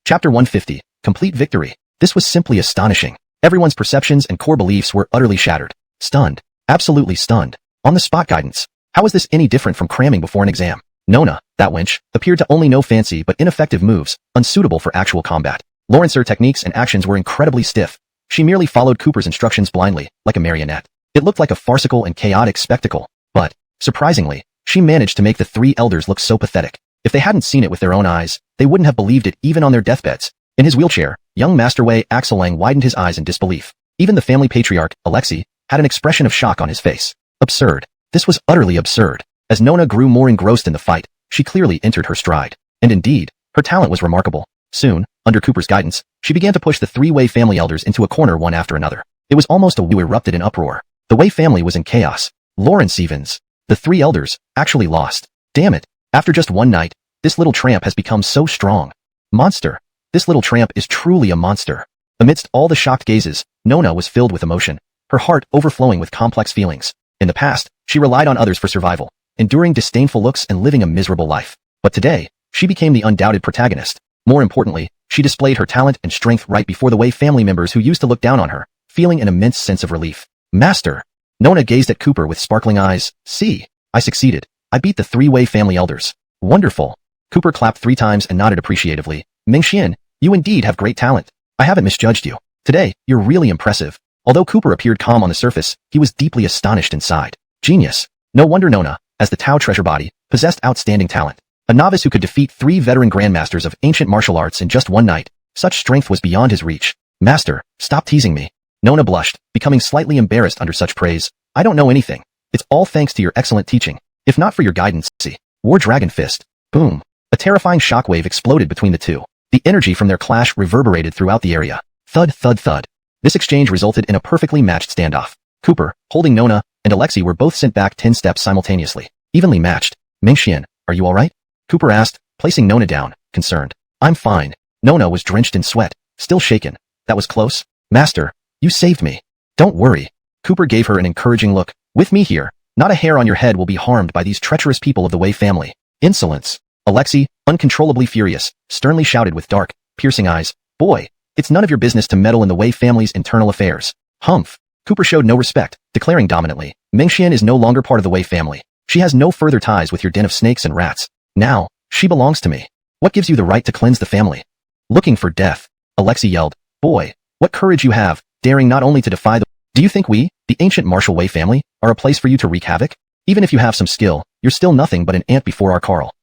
Chapter 150, Complete Victory. This was simply astonishing. Everyone's perceptions and core beliefs were utterly shattered. Stunned. Absolutely stunned. On-the-spot guidance. How is this any different from cramming before an exam? Nona, that wench, appeared to only know fancy but ineffective moves, unsuitable for actual combat. Lawrence's techniques and actions were incredibly stiff. She merely followed Cooper's instructions blindly, like a marionette. It looked like a farcical and chaotic spectacle. But, surprisingly, she managed to make the three elders look so pathetic. If they hadn't seen it with their own eyes, they wouldn't have believed it even on their deathbeds. In his wheelchair, young Master Wei Axelang widened his eyes in disbelief. Even the family patriarch, Alexei, had an expression of shock on his face. Absurd. This was utterly absurd. As Nona grew more engrossed in the fight, she clearly entered her stride. And indeed, her talent was remarkable. Soon, under Cooper's guidance, she began to push the three Wei family elders into a corner one after another. It was almost a erupted in uproar. The Wei family was in chaos. Lawrence Stevens. The three elders, actually lost. Damn it. After just one night, this little tramp has become so strong. Monster. This little tramp is truly a monster. Amidst all the shocked gazes, Nona was filled with emotion, her heart overflowing with complex feelings. In the past, she relied on others for survival, enduring disdainful looks and living a miserable life. But today, she became the undoubted protagonist. More importantly, she displayed her talent and strength right before the Wei family members who used to look down on her, feeling an immense sense of relief. Master! Nona gazed at Cooper with sparkling eyes. See, I succeeded. I beat the 3 Wei family elders. Wonderful. Cooper clapped 3 times and nodded appreciatively. Mingxian, you indeed have great talent. I haven't misjudged you. Today, you're really impressive. Although Cooper appeared calm on the surface, he was deeply astonished inside. Genius. No wonder Nona, as the Tao treasure body, possessed outstanding talent. A novice who could defeat 3 veteran grandmasters of ancient martial arts in just one night. Such strength was beyond his reach. Master, stop teasing me. Nona blushed, becoming slightly embarrassed under such praise. I don't know anything. It's all thanks to your excellent teaching. If not for your guidance, see. War Dragon Fist. Boom. A terrifying shockwave exploded between the two. The energy from their clash reverberated throughout the area. Thud, thud, thud. This exchange resulted in a perfectly matched standoff. Cooper, holding Nona, and Alexei were both sent back 10 steps simultaneously. Evenly matched. Mingxian, are you alright? Cooper asked, placing Nona down, concerned. I'm fine. Nona was drenched in sweat, still shaken. That was close. Master, you saved me. Don't worry. Cooper gave her an encouraging look. With me here, not a hair on your head will be harmed by these treacherous people of the Wei family. Insolence. Alexei, uncontrollably furious, sternly shouted with dark, piercing eyes. Boy, it's none of your business to meddle in the Wei family's internal affairs. Humph. Cooper showed no respect, declaring dominantly, Mingxian is no longer part of the Wei family. She has no further ties with your den of snakes and rats. Now, she belongs to me. What gives you the right to cleanse the family? Looking for death. Alexei yelled. Boy, what courage you have, daring not only to defy the— Do you think we, the ancient martial Wei family, are a place for you to wreak havoc? Even if you have some skill, you're still nothing but an ant before our Carl.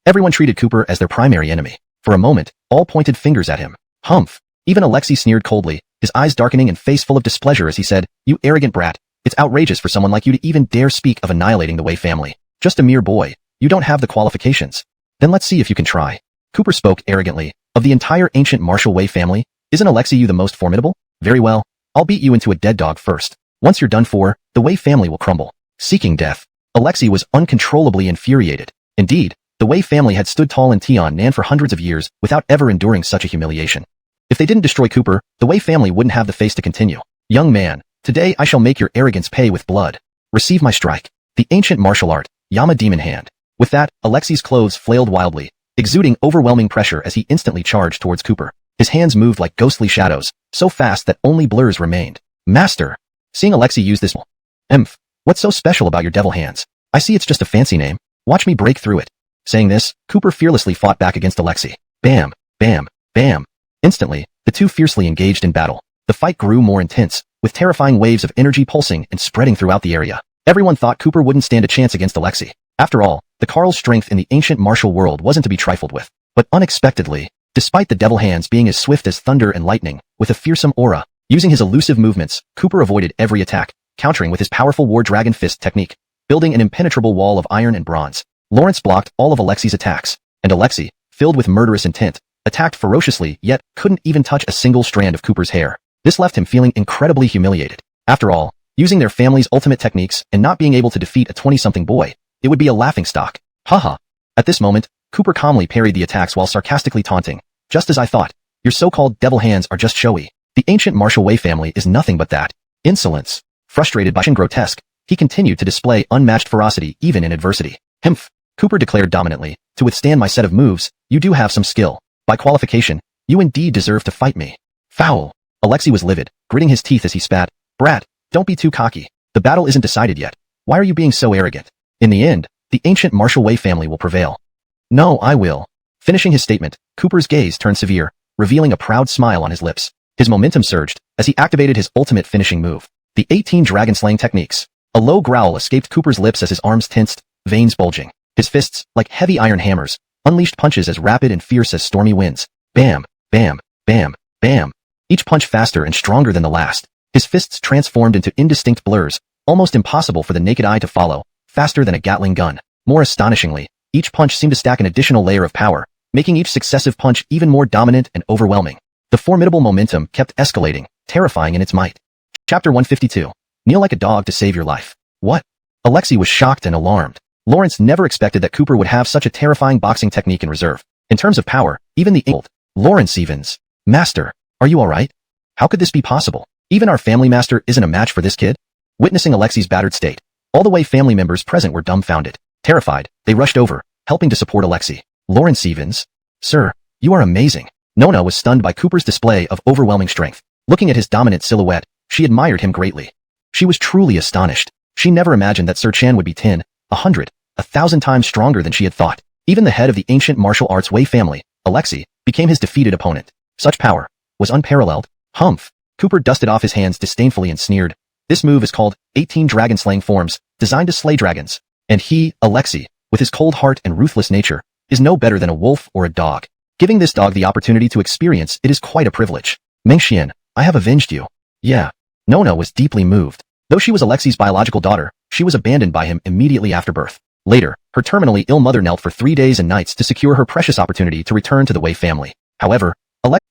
Everyone treated Cooper as their primary enemy. For a moment, all pointed fingers at him. Humph. Even Alexei sneered coldly, his eyes darkening and face full of displeasure as he said, You arrogant brat. It's outrageous for someone like you to even dare speak of annihilating the Wei family. Just a mere boy. You don't have the qualifications. Then let's see if you can try. Cooper spoke arrogantly. Of the entire ancient martial Wei family, isn't Alexei you the most formidable? Very well. I'll beat you into a dead dog first. Once you're done for, the Wei family will crumble. Seeking death. Alexei was uncontrollably infuriated. Indeed, the Wei family had stood tall in Tiannan for hundreds of years without ever enduring such a humiliation. If they didn't destroy Cooper, the Wei family wouldn't have the face to continue. Young man, today I shall make your arrogance pay with blood. Receive my strike. The ancient martial art, Yama Demon Hand. With that, Alexei's clothes flailed wildly, exuding overwhelming pressure as he instantly charged towards Cooper. His hands moved like ghostly shadows, so fast that only blurs remained. Master! Seeing Alexei use this— Emph! What's so special about your devil hands? I see it's just a fancy name. Watch me break through it. Saying this, Cooper fearlessly fought back against Alexei. Bam! Bam! Bam! Instantly, the two fiercely engaged in battle. The fight grew more intense, with terrifying waves of energy pulsing and spreading throughout the area. Everyone thought Cooper wouldn't stand a chance against Alexei. After all, the Carl's strength in the ancient martial world wasn't to be trifled with. But unexpectedly, despite the devil hands being as swift as thunder and lightning, with a fearsome aura, using his elusive movements, Cooper avoided every attack, countering with his powerful War Dragon Fist technique, building an impenetrable wall of iron and bronze. Lawrence blocked all of Alexei's attacks, and Alexei, filled with murderous intent, attacked ferociously yet couldn't even touch a single strand of Cooper's hair. This left him feeling incredibly humiliated. After all, using their family's ultimate techniques and not being able to defeat a 20-something boy, it would be a laughingstock. Haha. At this moment, Cooper calmly parried the attacks while sarcastically taunting. Just as I thought, your so-called devil hands are just showy. The ancient martial Wei family is nothing but that. Insolence. Frustrated by grotesque, he continued to display unmatched ferocity even in adversity. Humph. Cooper declared dominantly, to withstand my set of moves, you do have some skill. By qualification, you indeed deserve to fight me. Foul. Alexei was livid, gritting his teeth as he spat. Brat, don't be too cocky. The battle isn't decided yet. Why are you being so arrogant? In the end, the ancient martial Wei family will prevail. No, I will. Finishing his statement, Cooper's gaze turned severe, revealing a proud smile on his lips. His momentum surged as he activated his ultimate finishing move, the 18 dragon slaying techniques. A low growl escaped Cooper's lips as his arms tensed, veins bulging. His fists, like heavy iron hammers, unleashed punches as rapid and fierce as stormy winds. Bam, bam, bam, bam. Each punch faster and stronger than the last. His fists transformed into indistinct blurs, almost impossible for the naked eye to follow, faster than a Gatling gun. More astonishingly, each punch seemed to stack an additional layer of power, making each successive punch even more dominant and overwhelming. The formidable momentum kept escalating, terrifying in its might. Chapter 152. Kneel like a dog to save your life. What? Alexei was shocked and alarmed. Lawrence never expected that Cooper would have such a terrifying boxing technique in reserve. In terms of power, even the old Lawrence Evans. Master, are you alright? How could this be possible? Even our family master isn't a match for this kid? Witnessing Alexi's battered state, all the way family members present were dumbfounded. Terrified, they rushed over, helping to support Alexi. Lawrence Evans? Sir, you are amazing. Nona was stunned by Cooper's display of overwhelming strength. Looking at his dominant silhouette, she admired him greatly. She was truly astonished. She never imagined that Sir Chan would be 10, 100, 1,000 times stronger than she had thought. Even the head of the ancient martial arts Wei family, Alexi, became his defeated opponent. Such power was unparalleled. Humph! Cooper dusted off his hands disdainfully and sneered. This move is called 18 dragon slaying forms, designed to slay dragons. And he, Alexi, with his cold heart and ruthless nature, is no better than a wolf or a dog. Giving this dog the opportunity to experience it is quite a privilege. Mengxian, I have avenged you. Yeah. Nona was deeply moved. Though she was Alexi's biological daughter, she was abandoned by him immediately after birth. Later, her terminally ill mother knelt for 3 days and nights to secure her precious opportunity to return to the Wei family. However,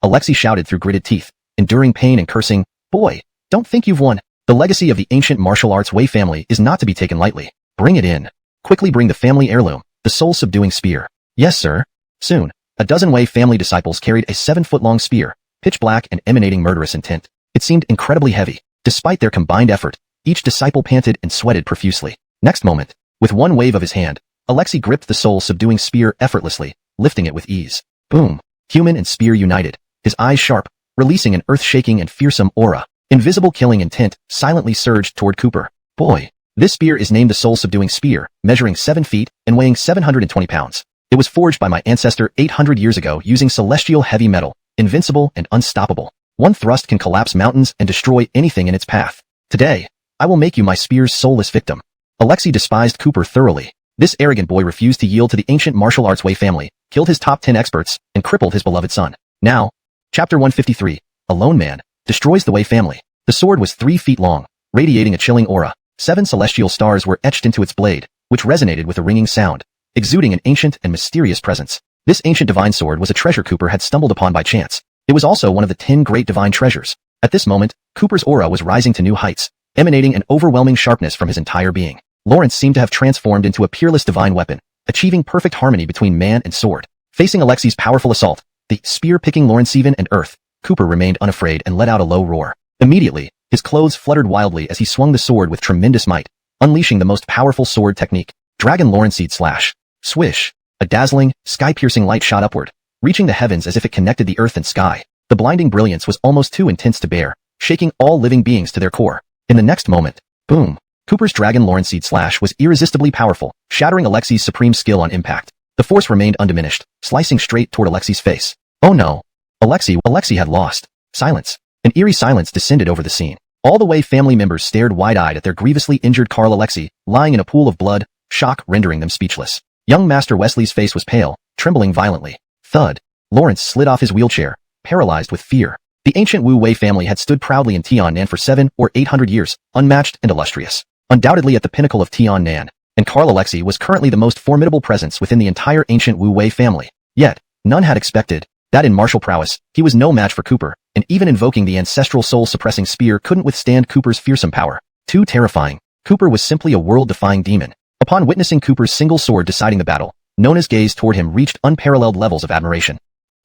Alexi shouted through gritted teeth, enduring pain and cursing, "Boy, don't think you've won. The legacy of the ancient martial arts Wei family is not to be taken lightly. Bring it in. Quickly bring the family heirloom, the soul-subduing spear." Yes, sir. Soon, a dozen Wei family disciples carried a 7-foot-long spear, pitch black and emanating murderous intent. It seemed incredibly heavy. Despite their combined effort, each disciple panted and sweated profusely. Next moment, with one wave of his hand, Alexi gripped the soul-subduing spear effortlessly, lifting it with ease. Boom! Human and spear united, his eyes sharp, releasing an earth-shaking and fearsome aura. Invisible killing intent silently surged toward Cooper. Boy! This spear is named the soul-subduing spear, measuring 7 feet and weighing 720 pounds. It was forged by my ancestor 800 years ago using celestial heavy metal, invincible and unstoppable. One thrust can collapse mountains and destroy anything in its path. Today, I will make you my spear's soulless victim. Alexi despised Cooper thoroughly. This arrogant boy refused to yield to the ancient martial arts Wei family, killed his top 10 experts, and crippled his beloved son. Now, Chapter 153, a lone man, destroys the Wei family. The sword was 3 feet long, radiating a chilling aura. 7 celestial stars were etched into its blade, which resonated with a ringing sound, exuding an ancient and mysterious presence. This ancient divine sword was a treasure Cooper had stumbled upon by chance. It was also one of the 10 great divine treasures. At this moment, Cooper's aura was rising to new heights, emanating an overwhelming sharpness from his entire being. Lawrence seemed to have transformed into a peerless divine weapon, achieving perfect harmony between man and sword. Facing Alexi's powerful assault, the spear-picking Lawrencevan and Earth, Cooper remained unafraid and let out a low roar. Immediately, his clothes fluttered wildly as he swung the sword with tremendous might, unleashing the most powerful sword technique, Dragon Lawrenceed Slash. Swish! A dazzling, sky-piercing light shot upward, reaching the heavens as if it connected the earth and sky. The blinding brilliance was almost too intense to bear, shaking all living beings to their core. In the next moment, boom! Cooper's Dragon Lawrenceed Slash was irresistibly powerful, shattering Alexi's supreme skill on impact. The force remained undiminished, slicing straight toward Alexi's face. Oh no! Alexi had lost. Silence. An eerie silence descended over the scene. All the Wei family members stared wide-eyed at their grievously injured Carl Alexi, lying in a pool of blood, shock rendering them speechless. Young Master Wesley's face was pale, trembling violently. Thud. Lawrence slid off his wheelchair, paralyzed with fear. The ancient Wu Wei family had stood proudly in Tiannan for 700 or 800 years, unmatched and illustrious. Undoubtedly at the pinnacle of Tiannan, and Carl Alexi was currently the most formidable presence within the entire ancient Wu Wei family. Yet, none had expected that in martial prowess, he was no match for Cooper, and even invoking the ancestral soul-suppressing spear couldn't withstand Cooper's fearsome power. Too terrifying. Cooper was simply a world-defying demon. Upon witnessing Cooper's single sword deciding the battle, Nona's gaze toward him reached unparalleled levels of admiration.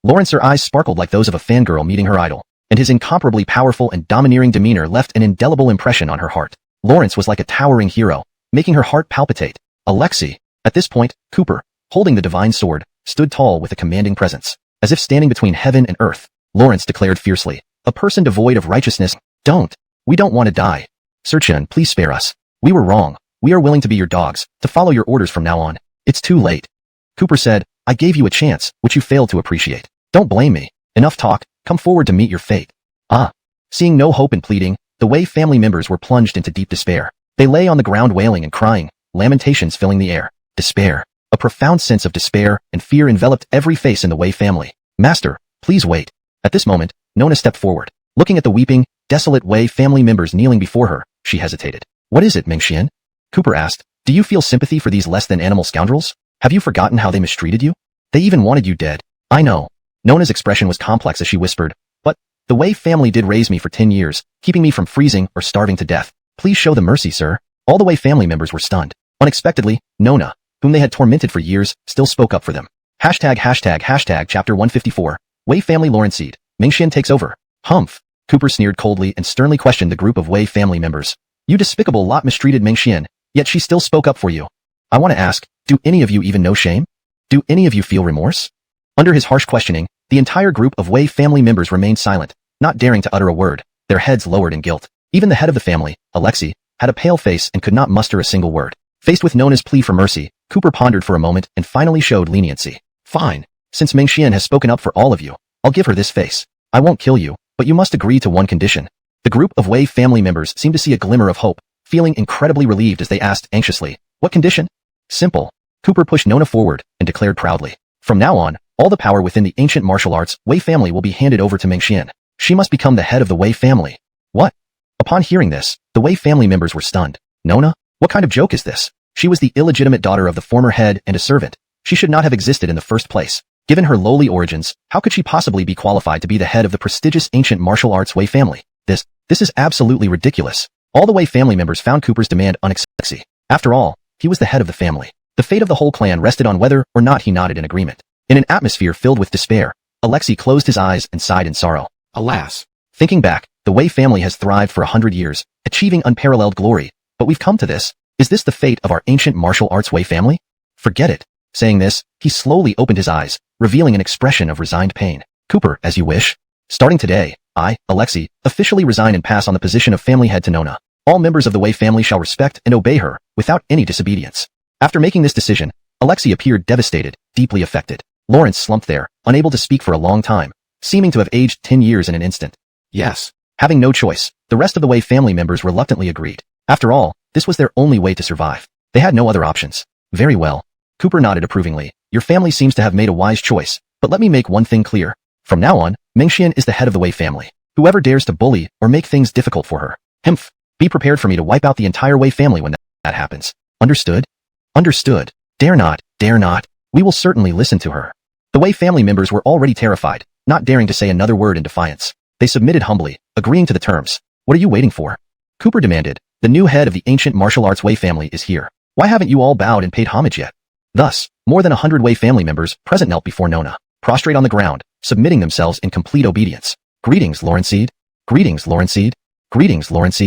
Lawrence's eyes sparkled like those of a fangirl meeting her idol, and his incomparably powerful and domineering demeanor left an indelible impression on her heart. Lawrence was like a towering hero, making her heart palpitate. Alexi. At this point, Cooper, holding the divine sword, stood tall with a commanding presence. As if standing between heaven and earth, Lawrence declared fiercely, "A person devoid of righteousness, we don't want to die. Sir Chen, please spare us. We were wrong. We are willing to be your dogs, to follow your orders from now on. It's too late." Cooper said, "I gave you a chance, which you failed to appreciate. Don't blame me. Enough talk, come forward to meet your fate." Seeing no hope in pleading, the Wei family members were plunged into deep despair. They lay on the ground wailing and crying, lamentations filling the air. Despair. A profound sense of despair and fear enveloped every face in the Wei family. "Master, please wait." At this moment, Nona stepped forward. Looking at the weeping, desolate Wei family members kneeling before her, she hesitated. "What is it, Mengxian?" Cooper asked. "Do you feel sympathy for these less-than-animal scoundrels? Have you forgotten how they mistreated you? They even wanted you dead." "I know." Nona's expression was complex as she whispered, "But the Wei family did raise me for 10 years, keeping me from freezing or starving to death. Please show them mercy, sir." All the Wei family members were stunned. Unexpectedly, Nona, whom they had tormented for years, still spoke up for them. Hashtag chapter 154. Wei family Lawrence Mingxian takes over. Humph. Cooper sneered coldly and sternly questioned the group of Wei family members. You despicable lot mistreated Mingxian, yet she still spoke up for you. I want to ask, do any of you even know shame? Do any of you feel remorse? Under his harsh questioning, the entire group of Wei family members remained silent, not daring to utter a word, their heads lowered in guilt. Even the head of the family, Alexei, had a pale face and could not muster a single word. Faced with Nona's plea for mercy, Cooper pondered for a moment and finally showed leniency. Fine. Since Mingxian has spoken up for all of you, I'll give her this face. I won't kill you, but you must agree to one condition. The group of Wei family members seemed to see a glimmer of hope, feeling incredibly relieved as they asked anxiously, what condition? Simple. Cooper pushed Nona forward and declared proudly. From now on, all the power within the ancient martial arts Wei family will be handed over to Mingxian. She must become the head of the Wei family. What? Upon hearing this, the Wei family members were stunned. Nona? What kind of joke is this? She was the illegitimate daughter of the former head and a servant. She should not have existed in the first place. Given her lowly origins, how could she possibly be qualified to be the head of the prestigious ancient martial arts Wei family? This is absolutely ridiculous. All the Wei family members found Cooper's demand unacceptable. After all, he was the head of the family. The fate of the whole clan rested on whether or not he nodded in agreement. In an atmosphere filled with despair, Alexei closed his eyes and sighed in sorrow. Alas. Thinking back, the Wei family has thrived for 100 years, achieving unparalleled glory, but we've come to this. Is this the fate of our ancient martial arts Wei family? Forget it. Saying this, he slowly opened his eyes, revealing an expression of resigned pain. Cooper, as you wish. Starting today, I, Alexei, officially resign and pass on the position of family head to Nona. All members of the Wei family shall respect and obey her, without any disobedience. After making this decision, Alexei appeared devastated, deeply affected. Lawrence slumped there, unable to speak for a long time, seeming to have aged 10 years in an instant. Yes. Having no choice, the rest of the Wei family members reluctantly agreed. After all, this was their only way to survive. They had no other options. Very well. Cooper nodded approvingly. Your family seems to have made a wise choice, but let me make one thing clear. From now on, Mingxian is the head of the Wei family. Whoever dares to bully or make things difficult for her. Humph. Be prepared for me to wipe out the entire Wei family when that happens. Understood? Understood. Dare not, dare not. We will certainly listen to her. The Wei family members were already terrified, not daring to say another word in defiance. They submitted humbly, agreeing to the terms. What are you waiting for? Cooper demanded. The new head of the ancient martial arts Wei family is here. Why haven't you all bowed and paid homage yet? Thus, more than 100 Wei family members present knelt before Nona, prostrate on the ground, submitting themselves in complete obedience. Greetings, Lawrence. Greetings, Lawrence. Greetings, Lawrence.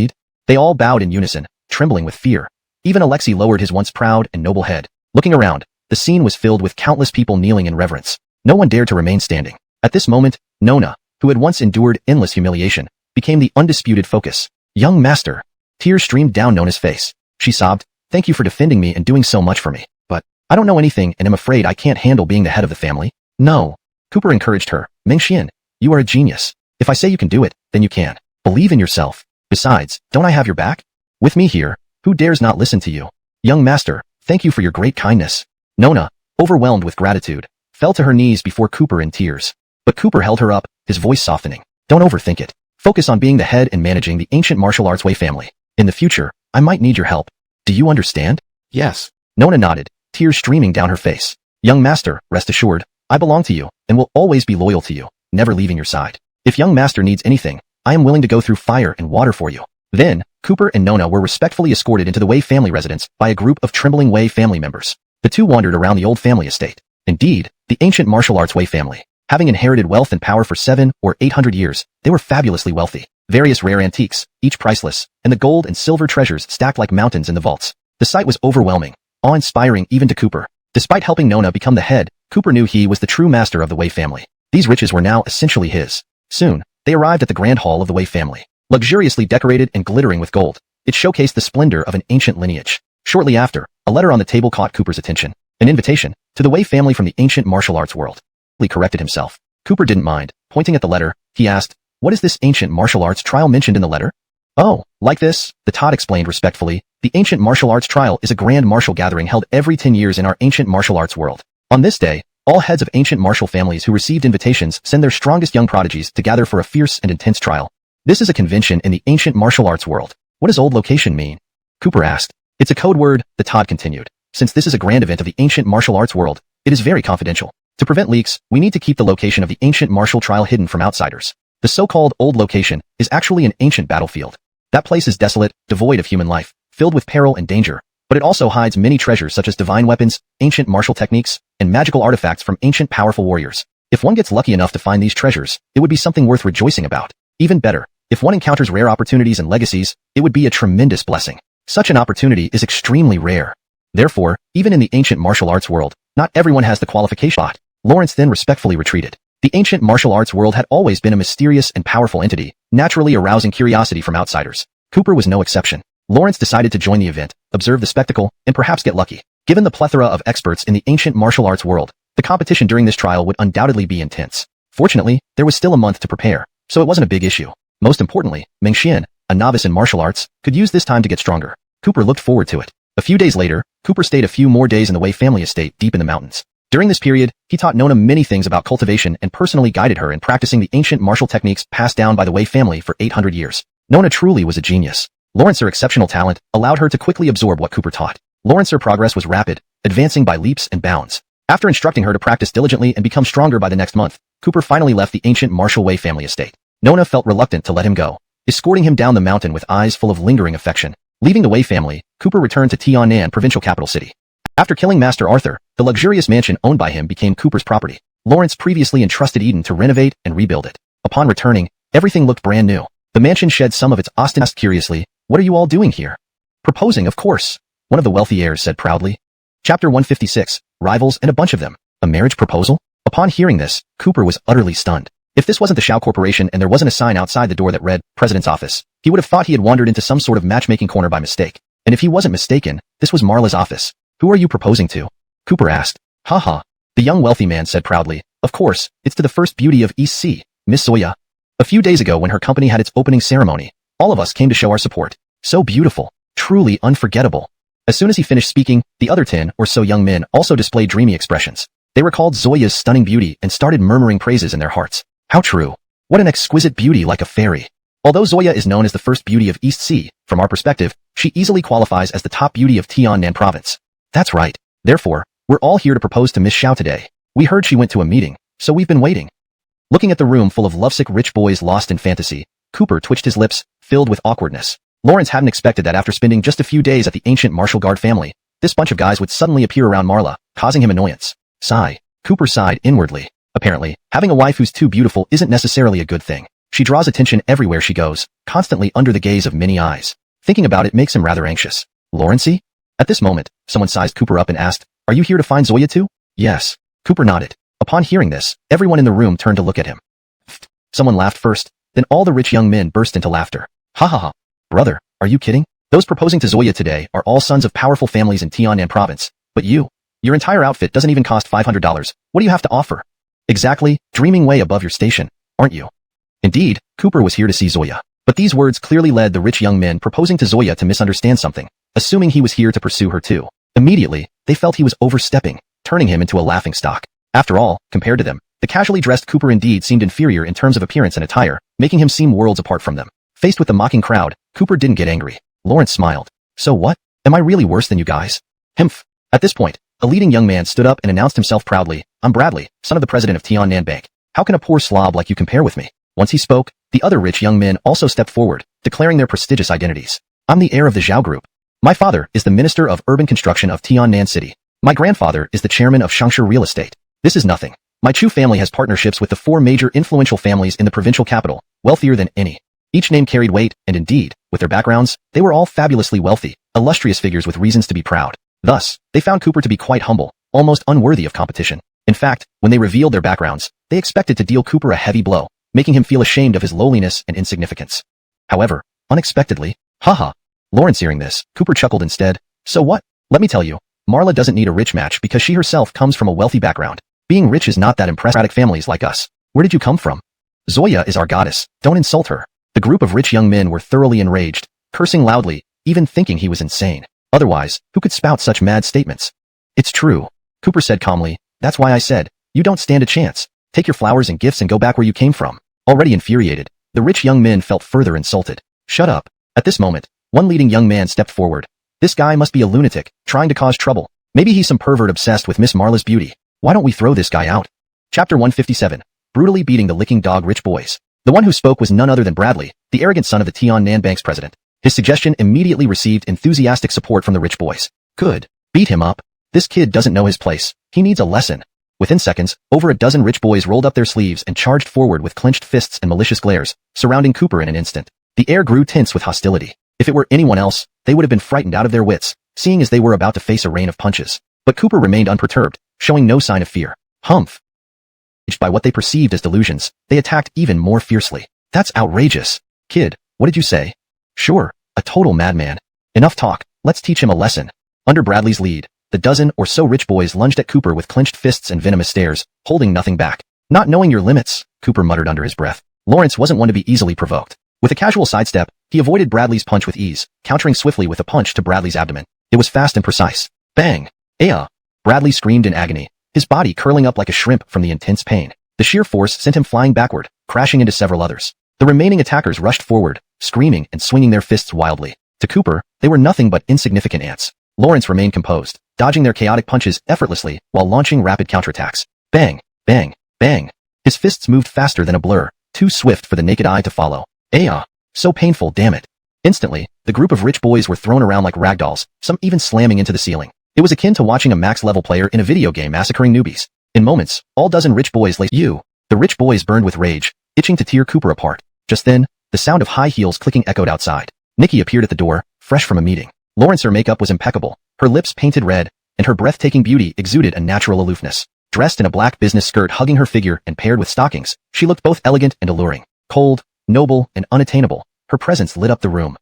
They all bowed in unison, trembling with fear. Even Alexei lowered his once proud and noble head. Looking around, the scene was filled with countless people kneeling in reverence. No one dared to remain standing. At this moment, Nona, who had once endured endless humiliation, became the undisputed focus. Young master. Tears streamed down Nona's face. She sobbed, thank you for defending me and doing so much for me. But I don't know anything and am afraid I can't handle being the head of the family. No. Cooper encouraged her. Mingxian, you are a genius. If I say you can do it, then you can. Believe in yourself. Besides, don't I have your back? With me here, who dares not listen to you? Young master, thank you for your great kindness. Nona, overwhelmed with gratitude, fell to her knees before Cooper in tears. But Cooper held her up, his voice softening. Don't overthink it. Focus on being the head and managing the ancient martial arts Wei family. In the future, I might need your help. Do you understand? Yes. Nona nodded, tears streaming down her face. Young master, rest assured, I belong to you, and will always be loyal to you, never leaving your side. If young master needs anything, I am willing to go through fire and water for you. Then, Cooper and Nona were respectfully escorted into the Wei family residence by a group of trembling Wei family members. The two wandered around the old family estate. Indeed, the ancient martial arts Wei family. Having inherited wealth and power for 700 or 800 years, they were fabulously wealthy. Various rare antiques, each priceless, and the gold and silver treasures stacked like mountains in the vaults. The sight was overwhelming, awe-inspiring even to Cooper. Despite helping Nona become the head, Cooper knew he was the true master of the Wei family. These riches were now essentially his. Soon, they arrived at the grand hall of the Wei family. Luxuriously decorated and glittering with gold, it showcased the splendor of an ancient lineage. Shortly after, a letter on the table caught Cooper's attention. An invitation to the Wei family from the ancient martial arts world. He corrected himself. Cooper didn't mind. Pointing at the letter, he asked, what is this ancient martial arts trial mentioned in the letter? Oh, like this, the Todd explained respectfully. The ancient martial arts trial is a grand martial gathering held every 10 years in our ancient martial arts world. On this day, all heads of ancient martial families who received invitations send their strongest young prodigies to gather for a fierce and intense trial. This is a convention in the ancient martial arts world. What does old location mean? Cooper asked. It's a code word, the Todd continued. Since this is a grand event of the ancient martial arts world, it is very confidential. To prevent leaks, we need to keep the location of the ancient martial trial hidden from outsiders. The so-called old location is actually an ancient battlefield. That place is desolate, devoid of human life, filled with peril and danger, but it also hides many treasures such as divine weapons, ancient martial techniques, and magical artifacts from ancient powerful warriors. If one gets lucky enough to find these treasures, it would be something worth rejoicing about. Even better, if one encounters rare opportunities and legacies, it would be a tremendous blessing. Such an opportunity is extremely rare. Therefore, even in the ancient martial arts world, not everyone has the qualification. Lawrence then respectfully retreated. The ancient martial arts world had always been a mysterious and powerful entity, naturally arousing curiosity from outsiders. Cooper was no exception. Lawrence decided to join the event, observe the spectacle, and perhaps get lucky. Given the plethora of experts in the ancient martial arts world, the competition during this trial would undoubtedly be intense. Fortunately, there was still a month to prepare, so it wasn't a big issue. Most importantly, Meng Xian, a novice in martial arts, could use this time to get stronger. Cooper looked forward to it. A few days later, Cooper stayed a few more days in the Wei family estate deep in the mountains. During this period, he taught Nona many things about cultivation and personally guided her in practicing the ancient martial techniques passed down by the Wei family for 800 years. Nona truly was a genius. Lawrence's exceptional talent allowed her to quickly absorb what Cooper taught. Lawrence's progress was rapid, advancing by leaps and bounds. After instructing her to practice diligently and become stronger by the next month, Cooper finally left the ancient martial Wei family estate. Nona felt reluctant to let him go, escorting him down the mountain with eyes full of lingering affection. Leaving the Wei family, Cooper returned to Tiannan provincial capital city. After killing Master Arthur, the luxurious mansion owned by him became Cooper's property. Lawrence previously entrusted Eden to renovate and rebuild it. Upon returning, everything looked brand new. The mansion shed some of its ostentation. Curiously, "What are you all doing here?" "Proposing, of course," one of the wealthy heirs said proudly. Chapter 156, Rivals and a bunch of them. A marriage proposal? Upon hearing this, Cooper was utterly stunned. If this wasn't the Shao Corporation and there wasn't a sign outside the door that read, President's Office, he would have thought he had wandered into some sort of matchmaking corner by mistake. And if he wasn't mistaken, this was Marla's office. "Who are you proposing to?" Cooper asked. "Haha." The young wealthy man said proudly. "Of course, it's to the first beauty of East Sea, Miss Zoya. A few days ago when her company had its opening ceremony, all of us came to show our support. So beautiful. Truly unforgettable." As soon as he finished speaking, the other 10 or so young men also displayed dreamy expressions. They recalled Zoya's stunning beauty and started murmuring praises in their hearts. How true. What an exquisite beauty like a fairy. Although Zoya is known as the first beauty of East Sea, from our perspective, she easily qualifies as the top beauty of Tiannan province. That's right. Therefore, we're all here to propose to Miss Xiao today. We heard she went to a meeting, so we've been waiting. Looking at the room full of lovesick rich boys lost in fantasy, Cooper twitched his lips, filled with awkwardness. Lawrence hadn't expected that after spending just a few days at the ancient martial guard family, this bunch of guys would suddenly appear around Marla, causing him annoyance. Sigh. Cooper sighed inwardly. Apparently, having a wife who's too beautiful isn't necessarily a good thing. She draws attention everywhere she goes, constantly under the gaze of many eyes. Thinking about it makes him rather anxious. Lawrencey? At this moment, someone sized Cooper up and asked, "Are you here to find Zoya too?" "Yes." Cooper nodded. Upon hearing this, everyone in the room turned to look at him. Someone laughed first, then all the rich young men burst into laughter. "Ha ha ha. Brother, are you kidding? Those proposing to Zoya today are all sons of powerful families in Tiannan province. But your entire outfit doesn't even cost $500. What do you have to offer?" "Exactly, dreaming way above your station, aren't you?" Indeed, Cooper was here to see Zoya. But these words clearly led the rich young men proposing to Zoya to misunderstand something, assuming he was here to pursue her too. Immediately, they felt he was overstepping, turning him into a laughingstock. After all, compared to them, the casually dressed Cooper indeed seemed inferior in terms of appearance and attire, making him seem worlds apart from them. Faced with the mocking crowd, Cooper didn't get angry. Lawrence smiled. "So what? Am I really worse than you guys?" "Humph." At this point, a leading young man stood up and announced himself proudly. "I'm Bradley, son of the president of Tiannan Bank. How can a poor slob like you compare with me?" Once he spoke, the other rich young men also stepped forward, declaring their prestigious identities. "I'm the heir of the Zhao Group. My father is the Minister of Urban Construction of Tiannan City. My grandfather is the chairman of Shangshi Real Estate. This is nothing. My Chu family has partnerships with the 4 major influential families in the provincial capital, wealthier than any." Each name carried weight, and indeed, with their backgrounds, they were all fabulously wealthy, illustrious figures with reasons to be proud. Thus, they found Cooper to be quite humble, almost unworthy of competition. In fact, when they revealed their backgrounds, they expected to deal Cooper a heavy blow, making him feel ashamed of his lowliness and insignificance. However, unexpectedly, haha. Lawrence hearing this, Cooper chuckled instead. "So what? Let me tell you, Marla doesn't need a rich match because she herself comes from a wealthy background. Being rich is not that impressive families like us. Where did you come from? Zoya is our goddess, don't insult her." The group of rich young men were thoroughly enraged, cursing loudly, even thinking he was insane. Otherwise, who could spout such mad statements? "It's true," Cooper said calmly. "That's why I said, you don't stand a chance. Take your flowers and gifts and go back where you came from." Already infuriated, the rich young men felt further insulted. "Shut up." At this moment, one leading young man stepped forward. "This guy must be a lunatic, trying to cause trouble. Maybe he's some pervert obsessed with Miss Marla's beauty. Why don't we throw this guy out?" Chapter 157, Brutally Beating the Licking Dog Rich Boys. The one who spoke was none other than Bradley, the arrogant son of the Tiannan Bank's president. His suggestion immediately received enthusiastic support from the rich boys. Good. Beat him up. This kid doesn't know his place. He needs a lesson. Within seconds, over a dozen rich boys rolled up their sleeves and charged forward with clenched fists and malicious glares, surrounding Cooper in an instant. The air grew tense with hostility. If it were anyone else, they would have been frightened out of their wits, seeing as they were about to face a rain of punches. But Cooper remained unperturbed, showing no sign of fear. Humph. By what they perceived as delusions, they attacked even more fiercely. That's outrageous. Kid, what did you say? Sure, a total madman. Enough talk, let's teach him a lesson. Under Bradley's lead, the dozen or so rich boys lunged at Cooper with clenched fists and venomous stares, holding nothing back. Not knowing your limits, Cooper muttered under his breath. Lawrence wasn't one to be easily provoked. With a casual sidestep, he avoided Bradley's punch with ease, countering swiftly with a punch to Bradley's abdomen. It was fast and precise. Bang! Aya! Bradley screamed in agony, his body curling up like a shrimp from the intense pain. The sheer force sent him flying backward, crashing into several others. The remaining attackers rushed forward, screaming and swinging their fists wildly. To Cooper, they were nothing but insignificant ants. Lawrence remained composed, dodging their chaotic punches effortlessly while launching rapid counterattacks. Bang! Bang! Bang! His fists moved faster than a blur, too swift for the naked eye to follow. Aya! So painful, damn it. Instantly, the group of rich boys were thrown around like ragdolls, some even slamming into the ceiling. It was akin to watching a max-level player in a video game massacring newbies. In moments, all dozen rich boys laced you. The rich boys burned with rage, itching to tear Cooper apart. Just then, the sound of high heels clicking echoed outside. Nikki appeared at the door, fresh from a meeting. Her makeup was impeccable, her lips painted red, and her breathtaking beauty exuded a natural aloofness. Dressed in a black business skirt hugging her figure and paired with stockings, she looked both elegant and alluring. Cold, noble, and unattainable, her presence lit up the room.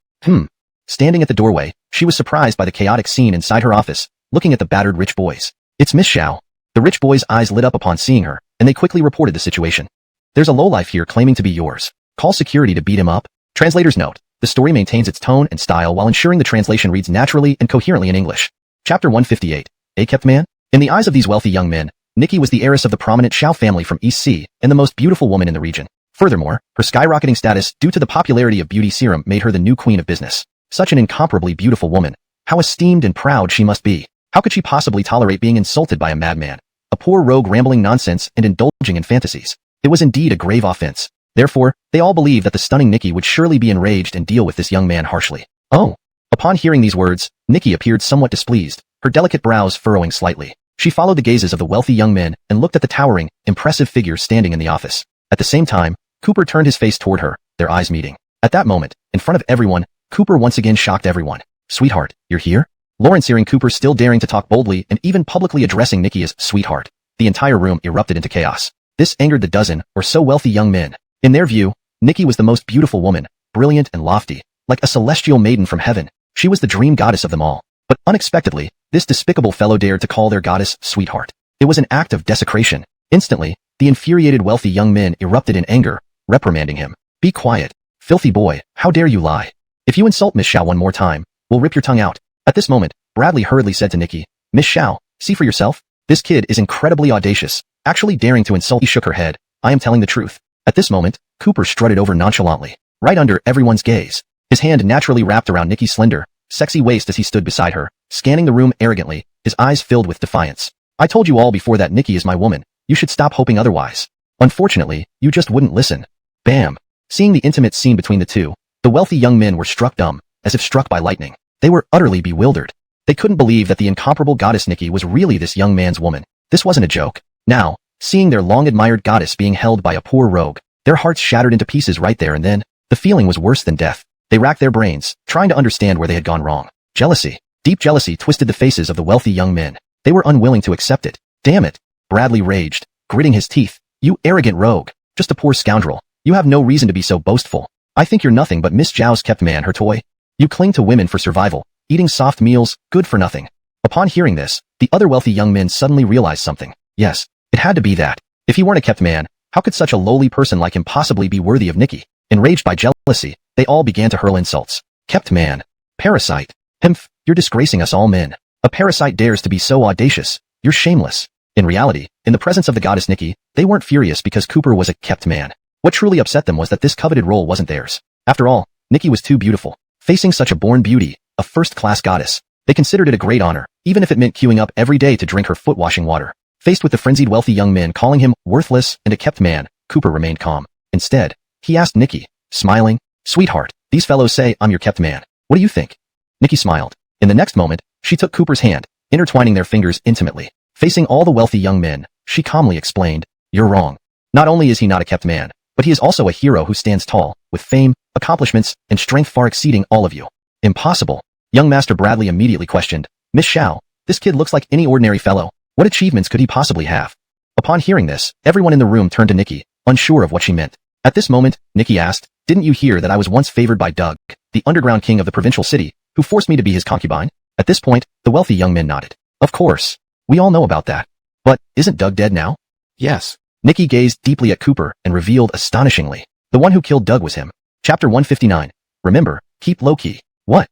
Standing at the doorway, she was surprised by the chaotic scene inside her office, looking at the battered rich boys. It's Miss Xiao. The rich boys' eyes lit up upon seeing her, and they quickly reported the situation. There's a lowlife here claiming to be yours. Call security to beat him up. Translator's note. The story maintains its tone and style while ensuring the translation reads naturally and coherently in English. Chapter 158. A kept man? In the eyes of these wealthy young men, Nikki was the heiress of the prominent Xiao family from East Sea and the most beautiful woman in the region. Furthermore, her skyrocketing status due to the popularity of beauty serum made her the new queen of business. Such an incomparably beautiful woman. How esteemed and proud she must be. How could she possibly tolerate being insulted by a madman? A poor rogue rambling nonsense and indulging in fantasies. It was indeed a grave offense. Therefore, they all believed that the stunning Nikki would surely be enraged and deal with this young man harshly. Oh. Upon hearing these words, Nikki appeared somewhat displeased, her delicate brows furrowing slightly. She followed the gazes of the wealthy young men and looked at the towering, impressive figure standing in the office. At the same time, Cooper turned his face toward her, their eyes meeting. At that moment, in front of everyone, Cooper once again shocked everyone. Sweetheart, you're here? Lawrence, hearing Cooper still daring to talk boldly and even publicly addressing Nikki as sweetheart. The entire room erupted into chaos. This angered the dozen or so wealthy young men. In their view, Nikki was the most beautiful woman, brilliant and lofty, like a celestial maiden from heaven. She was the dream goddess of them all. But unexpectedly, this despicable fellow dared to call their goddess sweetheart. It was an act of desecration. Instantly, the infuriated wealthy young men erupted in anger, reprimanding him. Be quiet. Filthy boy, how dare you lie? If you insult Miss Xiao one more time, we'll rip your tongue out. At this moment, Bradley hurriedly said to Nikki, Miss Xiao, see for yourself? This kid is incredibly audacious, actually daring to insult. He shook her head. I am telling the truth. At this moment, Cooper strutted over nonchalantly, right under everyone's gaze. His hand naturally wrapped around Nikki's slender, sexy waist as he stood beside her, scanning the room arrogantly, his eyes filled with defiance. I told you all before that Nikki is my woman. You should stop hoping otherwise. Unfortunately, you just wouldn't listen. Bam! Seeing the intimate scene between the two, the wealthy young men were struck dumb, as if struck by lightning. They were utterly bewildered. They couldn't believe that the incomparable goddess Nikki was really this young man's woman. This wasn't a joke. Now, seeing their long-admired goddess being held by a poor rogue, their hearts shattered into pieces right there and then. The feeling was worse than death. They racked their brains, trying to understand where they had gone wrong. Jealousy. Deep jealousy twisted the faces of the wealthy young men. They were unwilling to accept it. Damn it! Bradley raged, gritting his teeth. You arrogant rogue. Just a poor scoundrel. You have no reason to be so boastful. I think you're nothing but Miss Zhao's kept man, her toy. You cling to women for survival, eating soft meals, good for nothing. Upon hearing this, the other wealthy young men suddenly realized something. Yes, it had to be that. If he weren't a kept man, how could such a lowly person like him possibly be worthy of Nikki? Enraged by jealousy, they all began to hurl insults. Kept man. Parasite. Himph, you're disgracing us all men. A parasite dares to be so audacious. You're shameless. In reality, in the presence of the goddess Nikki, they weren't furious because Cooper was a kept man. What truly upset them was that this coveted role wasn't theirs. After all, Nikki was too beautiful. Facing such a born beauty, a first-class goddess, they considered it a great honor, even if it meant queuing up every day to drink her foot-washing water. Faced with the frenzied wealthy young men calling him worthless and a kept man, Cooper remained calm. Instead, he asked Nikki, smiling, Sweetheart, these fellows say I'm your kept man. What do you think? Nikki smiled. In the next moment, She took Cooper's hand, intertwining their fingers intimately. Facing all the wealthy young men, she calmly explained, "You're wrong. Not only is he not a kept man, but he is also a hero who stands tall, with fame, accomplishments, and strength far exceeding all of you." "Impossible." Young Master Bradley immediately questioned, "Miss Xiao, this kid looks like any ordinary fellow. What achievements could he possibly have?" Upon hearing this, everyone in the room turned to Nikki, unsure of what she meant. At this moment, Nikki asked, "Didn't you hear that I was once favored by Doug, the underground king of the provincial city, who forced me to be his concubine?" At this point, the wealthy young men nodded. "Of course. We all know about that. But, isn't Doug dead now?" Yes. Nikki gazed deeply at Cooper and revealed astonishingly, the one who killed Doug was him. Chapter 159. Remember, keep low-key. What?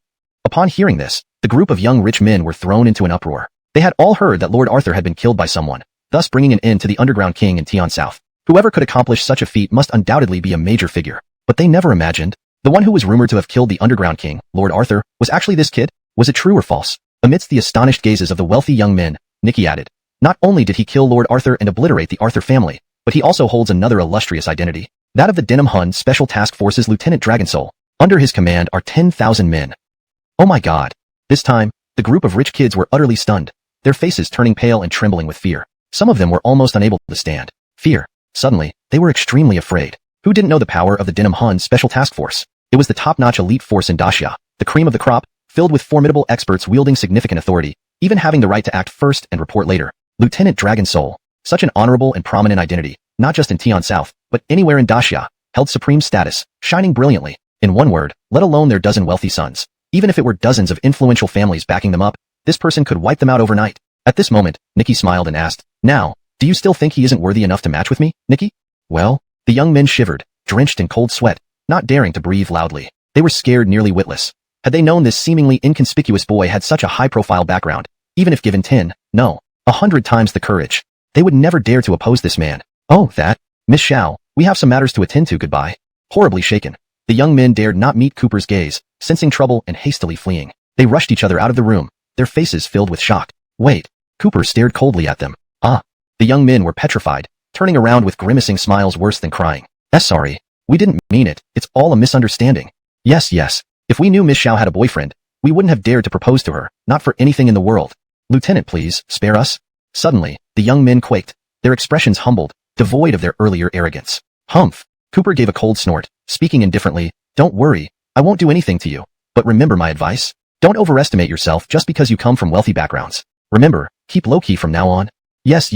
Upon hearing this, the group of young rich men were thrown into an uproar. They had all heard that Lord Arthur had been killed by someone, thus bringing an end to the underground king in Tian South. Whoever could accomplish such a feat must undoubtedly be a major figure. But they never imagined, the one who was rumored to have killed the underground king, Lord Arthur, was actually this kid. Was it true or false? Amidst the astonished gazes of the wealthy young men, Nikki added, "Not only did he kill Lord Arthur and obliterate the Arthur family, but he also holds another illustrious identity, that of the Denim Hun Special Task Force's Lieutenant Dragonsoul. Under his command are 10,000 men." Oh my god. This time, the group of rich kids were utterly stunned, their faces turning pale and trembling with fear. Some of them were almost unable to stand. Fear. Suddenly, they were extremely afraid. Who didn't know the power of the Denim Hun Special Task Force? It was the top-notch elite force in Daxia, the cream of the crop, filled with formidable experts wielding significant authority, even having the right to act first and report later. Lieutenant Dragonsoul, such an honorable and prominent identity, not just in Tian South, but anywhere in Daxia, held supreme status, shining brilliantly. In one word, let alone their dozen wealthy sons. Even if it were dozens of influential families backing them up, this person could wipe them out overnight. At this moment, Nikki smiled and asked, "Now, do you still think he isn't worthy enough to match with me, Nikki?" Well, the young men shivered, drenched in cold sweat, not daring to breathe loudly. They were scared nearly witless. Had they known this seemingly inconspicuous boy had such a high-profile background, even if given 10, no, 100 times the courage, they would never dare to oppose this man. "Oh, that, Miss Xiao, we have some matters to attend to, goodbye." Horribly shaken, the young men dared not meet Cooper's gaze, sensing trouble and hastily fleeing. They rushed each other out of the room, their faces filled with shock. "Wait." Cooper stared coldly at them. "Ah." The young men were petrified, turning around with grimacing smiles worse than crying. Sorry. We didn't mean it. It's all a misunderstanding." Yes. If we knew Miss Xiao had a boyfriend, we wouldn't have dared to propose to her, not for anything in the world. "Lieutenant, please, spare us." Suddenly, the young men quaked, their expressions humbled, devoid of their earlier arrogance. "Humph." Cooper gave a cold snort, speaking indifferently, "Don't worry, I won't do anything to you. But remember my advice? Don't overestimate yourself just because you come from wealthy backgrounds. Remember, keep low-key from now on." Yes.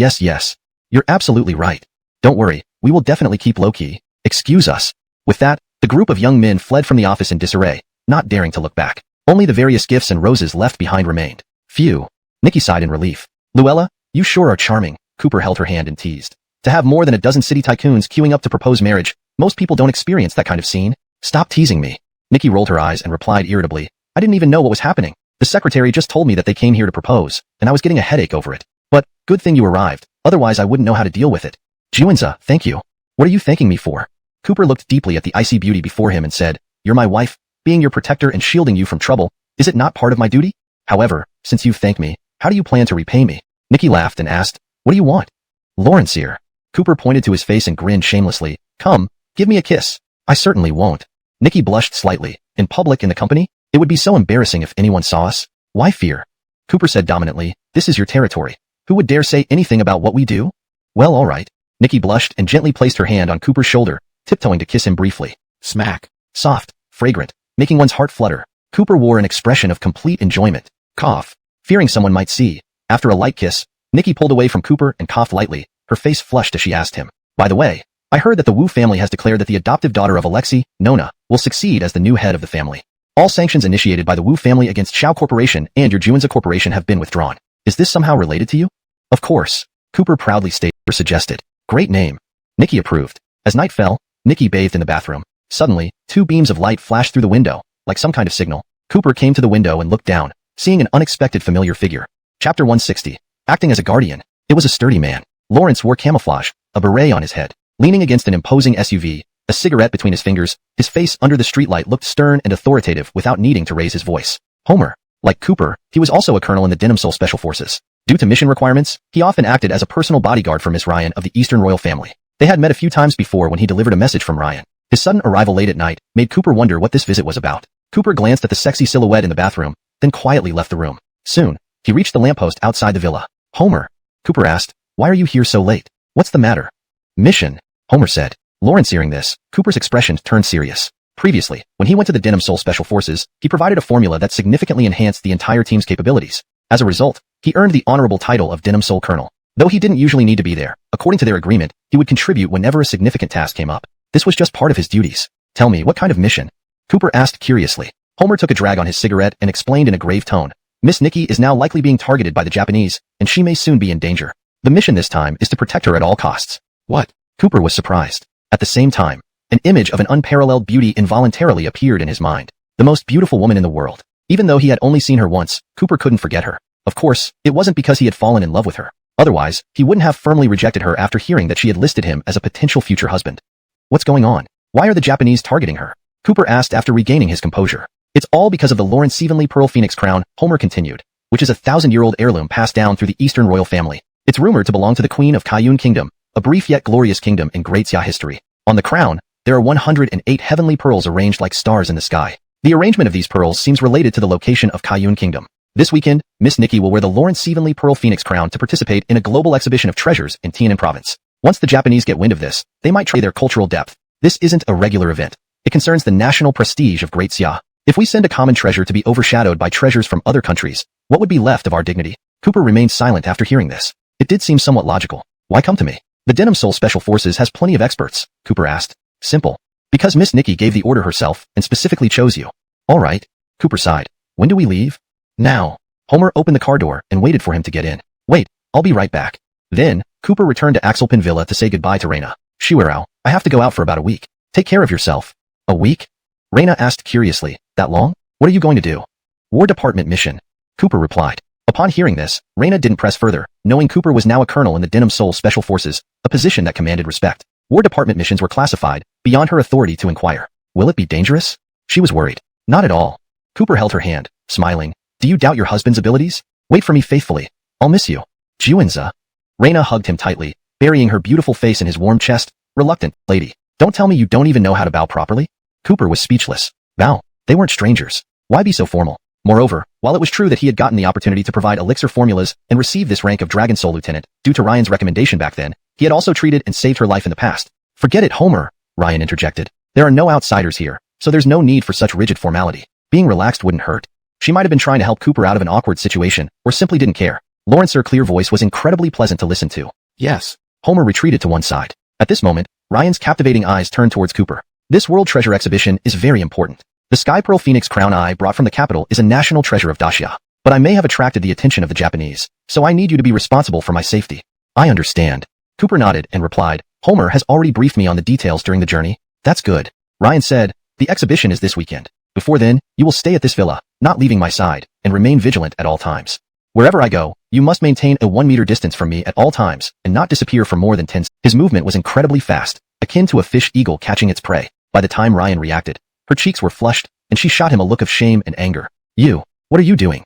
You're absolutely right. Don't worry, we will definitely keep low-key. Excuse us." With that, the group of young men fled from the office in disarray, not daring to look back. Only the various gifts and roses left behind remained. Phew. Nikki sighed in relief. "Luella, you sure are charming." Cooper held her hand and teased. "To have more than a dozen city tycoons queuing up to propose marriage, most people don't experience that kind of scene." "Stop teasing me." Nikki rolled her eyes and replied irritably, "I didn't even know what was happening. The secretary just told me that they came here to propose, and I was getting a headache over it. But, good thing you arrived, otherwise I wouldn't know how to deal with it." "Juanza, thank you. What are you thanking me for?" Cooper looked deeply at the icy beauty before him and said, "You're my wife, being your protector and shielding you from trouble. Is it not part of my duty? However, since you've thanked me, how do you plan to repay me?" Nikki laughed and asked, "What do you want?" "Lawrence here." Cooper pointed to his face and grinned shamelessly. "Come, give me a kiss." "I certainly won't." Nikki blushed slightly. "In public in the company? It would be so embarrassing if anyone saw us." "Why fear?" Cooper said dominantly, "This is your territory. Who would dare say anything about what we do?" "Well, all right." Nikki blushed and gently placed her hand on Cooper's shoulder, tiptoeing to kiss him briefly. Smack. Soft, fragrant, making one's heart flutter. Cooper wore an expression of complete enjoyment. Cough. Fearing someone might see. After a light kiss, Nikki pulled away from Cooper and coughed lightly, her face flushed as she asked him, "By the way, I heard that the Wu family has declared that the adoptive daughter of Alexei, Nona, will succeed as the new head of the family. All sanctions initiated by the Wu family against Xiao Corporation and your Juanza Corporation have been withdrawn. Is this somehow related to you?" "Of course," Cooper proudly stated or suggested. "Great name." Nikki approved. As night fell, Nikki bathed in the bathroom. Suddenly, two beams of light flashed through the window, like some kind of signal. Cooper came to the window and looked down, seeing an unexpected familiar figure. Chapter 160. Acting as a guardian. It was a sturdy man. Lawrence wore camouflage, a beret on his head. Leaning against an imposing SUV, a cigarette between his fingers, his face under the streetlight looked stern and authoritative without needing to raise his voice. Homer. Like Cooper, he was also a colonel in the Denim Soul Special Forces. Due to mission requirements, he often acted as a personal bodyguard for Miss Ryan of the Eastern Royal Family. They had met a few times before when he delivered a message from Ryan. His sudden arrival late at night made Cooper wonder what this visit was about. Cooper glanced at the sexy silhouette in the bathroom, then quietly left the room. Soon, he reached the lamppost outside the villa. Homer, Cooper asked, why are you here so late? What's the matter? Mission, Homer said. Lawrence hearing this, Cooper's expression turned serious. Previously, when he went to the Denim Soul Special Forces, he provided a formula that significantly enhanced the entire team's capabilities. As a result, he earned the honorable title of Denim Soul Colonel. Though he didn't usually need to be there, according to their agreement, he would contribute whenever a significant task came up. This was just part of his duties. Tell me, what kind of mission? Cooper asked curiously. Homer took a drag on his cigarette and explained in a grave tone. Miss Nikki is now likely being targeted by the Japanese, and she may soon be in danger. The mission this time is to protect her at all costs. What? Cooper was surprised. At the same time, an image of an unparalleled beauty involuntarily appeared in his mind. The most beautiful woman in the world. Even though he had only seen her once, Cooper couldn't forget her. Of course, it wasn't because he had fallen in love with her. Otherwise, he wouldn't have firmly rejected her after hearing that she had listed him as a potential future husband. What's going on? Why are the Japanese targeting her? Cooper asked after regaining his composure. It's all because of the Lawrence Stephenly Pearl Phoenix crown, Homer continued, which is a 1,000-year-old heirloom passed down through the Eastern royal family. It's rumored to belong to the Queen of Kayun Kingdom, a brief yet glorious kingdom in Great Xia history. On the crown, there are 108 heavenly pearls arranged like stars in the sky. The arrangement of these pearls seems related to the location of Kayun Kingdom. This weekend, Miss Nikki will wear the Lawrence Stephenly Pearl Phoenix crown to participate in a global exhibition of treasures in Tianan province. Once the Japanese get wind of this, they might try their cultural depth. This isn't a regular event. It concerns the national prestige of Great Xia. If we send a common treasure to be overshadowed by treasures from other countries, what would be left of our dignity? Cooper remained silent after hearing this. It did seem somewhat logical. Why come to me? The Denim Soul Special Forces has plenty of experts, Cooper asked. Simple. Because Miss Nikki gave the order herself and specifically chose you. All right, Cooper sighed. When do we leave? Now. Homer opened the car door and waited for him to get in. Wait, I'll be right back. Then, Cooper returned to Axelpin Villa to say goodbye to Raina. Shiwerao, I have to go out for about a week. Take care of yourself. A week? Raina asked curiously. That long? What are you going to do? War Department mission. Cooper replied. Upon hearing this, Raina didn't press further, knowing Cooper was now a colonel in the Denim Soul Special Forces, a position that commanded respect. War Department missions were classified, beyond her authority to inquire. Will it be dangerous? She was worried. Not at all. Cooper held her hand, smiling. Do you doubt your husband's abilities? Wait for me faithfully. I'll miss you. Juanza. Raina hugged him tightly, burying her beautiful face in his warm chest. Reluctant, lady. Don't tell me you don't even know how to bow properly? Cooper was speechless. Bow? They weren't strangers. Why be so formal? Moreover, while it was true that he had gotten the opportunity to provide elixir formulas and receive this rank of Dragon Soul Lieutenant, due to Ryan's recommendation back then, he had also treated and saved her life in the past. Forget it, Homer, Ryan interjected. There are no outsiders here, so there's no need for such rigid formality. Being relaxed wouldn't hurt. She might have been trying to help Cooper out of an awkward situation, or simply didn't care. Lawrence's clear voice was incredibly pleasant to listen to. Yes. Homer retreated to one side. At this moment, Ryan's captivating eyes turned towards Cooper. This World Treasure exhibition is very important. The Sky Pearl Phoenix crown I brought from the capital is a national treasure of Dacia. But I may have attracted the attention of the Japanese, so I need you to be responsible for my safety. I understand. Cooper nodded and replied, Homer has already briefed me on the details during the journey. That's good. Ryan said, the exhibition is this weekend. Before then, you will stay at this villa, not leaving my side, and remain vigilant at all times. Wherever I go, you must maintain a 1-meter distance from me at all times, and not disappear for more than 10 seconds. His movement was incredibly fast, akin to a fish eagle catching its prey. By the time Ryan reacted, her cheeks were flushed, and she shot him a look of shame and anger. You, what are you doing?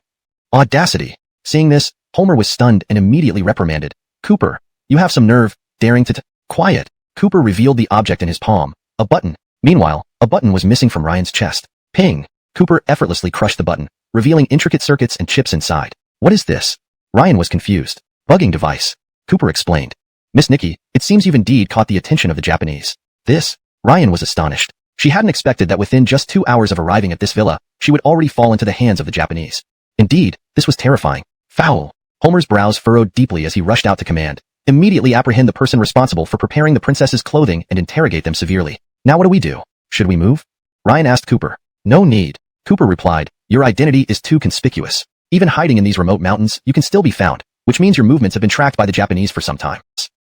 Audacity. Seeing this, Homer was stunned and immediately reprimanded. Cooper, you have some nerve, daring to Quiet. Cooper revealed the object in his palm, a button. Meanwhile, a button was missing from Ryan's chest. Ping. Cooper effortlessly crushed the button, revealing intricate circuits and chips inside. What is this? Ryan was confused. Bugging device. Cooper explained. Miss Nikki, it seems you've indeed caught the attention of the Japanese. This? Ryan was astonished. She hadn't expected that within just 2 hours of arriving at this villa, she would already fall into the hands of the Japanese. Indeed, this was terrifying. Foul. Homer's brows furrowed deeply as he rushed out to command. Immediately apprehend the person responsible for preparing the princess's clothing and interrogate them severely. Now what do we do? Should we move? Ryan asked Cooper. No need. Cooper replied, your identity is too conspicuous. Even hiding in these remote mountains, you can still be found, which means your movements have been tracked by the Japanese for some time.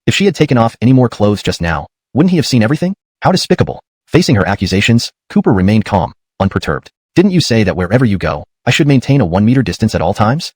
If she had taken off any more clothes just now, wouldn't he have seen everything? How despicable. Facing her accusations, Cooper remained calm, unperturbed. Didn't you say that wherever you go, I should maintain a 1-meter distance at all times?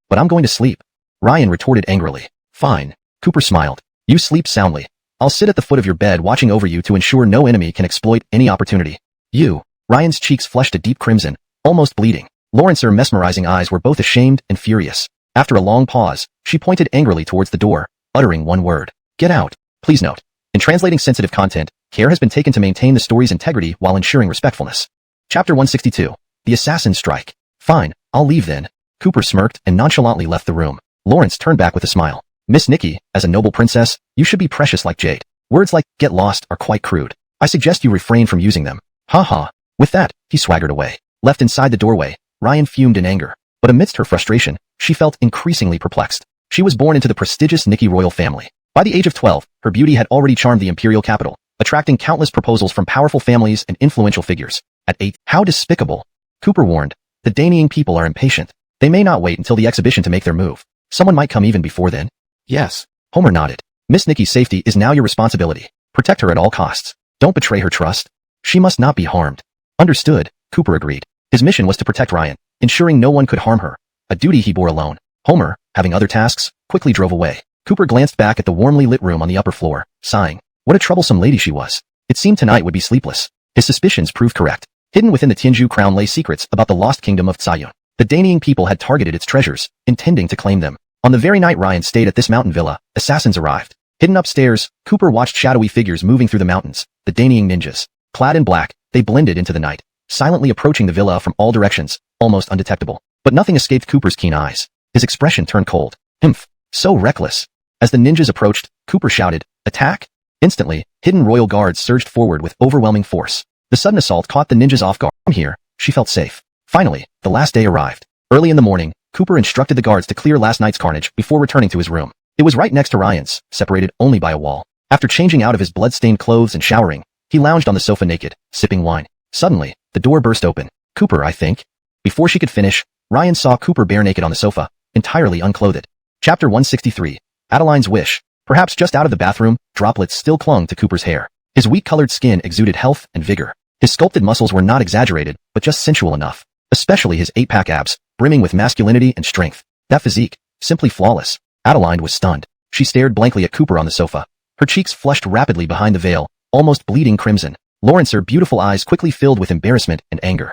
But I'm going to sleep. Ryan retorted angrily. Fine. Cooper smiled. You sleep soundly. I'll sit at the foot of your bed watching over you to ensure no enemy can exploit any opportunity. You. Ryan's cheeks flushed a deep crimson, almost bleeding. Lawrence's mesmerizing eyes were both ashamed and furious. After a long pause, she pointed angrily towards the door, uttering one word. Get out. Please note. In translating sensitive content, care has been taken to maintain the story's integrity while ensuring respectfulness. Chapter 162. The Assassin's Strike. Fine, I'll leave then. Cooper smirked and nonchalantly left the room. Lawrence turned back with a smile. Miss Nikki, as a noble princess, you should be precious like jade. Words like get lost are quite crude. I suggest you refrain from using them. Ha ha. With that, he swaggered away. Left inside the doorway, Ryan fumed in anger. But amidst her frustration, she felt increasingly perplexed. She was born into the prestigious Nikki royal family. By the age of 12, her beauty had already charmed the imperial capital, attracting countless proposals from powerful families and influential figures. At 8, how despicable. Cooper warned, the Dannying people are impatient. They may not wait until the exhibition to make their move. Someone might come even before then. Yes. Homer nodded. Miss Nikki's safety is now your responsibility. Protect her at all costs. Don't betray her trust. She must not be harmed. Understood, Cooper agreed. His mission was to protect Ryan, ensuring no one could harm her, a duty he bore alone. Homer, having other tasks, quickly drove away. Cooper glanced back at the warmly lit room on the upper floor, sighing. What a troublesome lady she was. It seemed tonight would be sleepless. His suspicions proved correct. Hidden within the Tianzhu crown lay secrets about the lost kingdom of Tsayun. The Dannying people had targeted its treasures, intending to claim them. On the very night Ryan stayed at this mountain villa, assassins arrived. Hidden upstairs, Cooper watched shadowy figures moving through the mountains, the Dannying ninjas. Clad in black, they blended into the night, silently approaching the villa from all directions, almost undetectable. But nothing escaped Cooper's keen eyes. His expression turned cold. Humph. So reckless. As the ninjas approached, Cooper shouted, attack! Instantly, hidden royal guards surged forward with overwhelming force. The sudden assault caught the ninjas off guard. From here, she felt safe. Finally, the last day arrived. Early in the morning, Cooper instructed the guards to clear last night's carnage before returning to his room. It was right next to Ryan's, separated only by a wall. After changing out of his blood-stained clothes and showering, he lounged on the sofa naked, sipping wine. Suddenly, the door burst open. Cooper, I think. Before she could finish, Ryan saw Cooper bare naked on the sofa, entirely unclothed. Chapter 163. Adeline's Wish. Perhaps just out of the bathroom, droplets still clung to Cooper's hair. His wheat-colored skin exuded health and vigor. His sculpted muscles were not exaggerated, but just sensual enough. Especially his 8-pack abs, brimming with masculinity and strength. That physique, simply flawless. Adeline was stunned. She stared blankly at Cooper on the sofa. Her cheeks flushed rapidly behind the veil, almost bleeding crimson. Lawrence's beautiful eyes quickly filled with embarrassment and anger.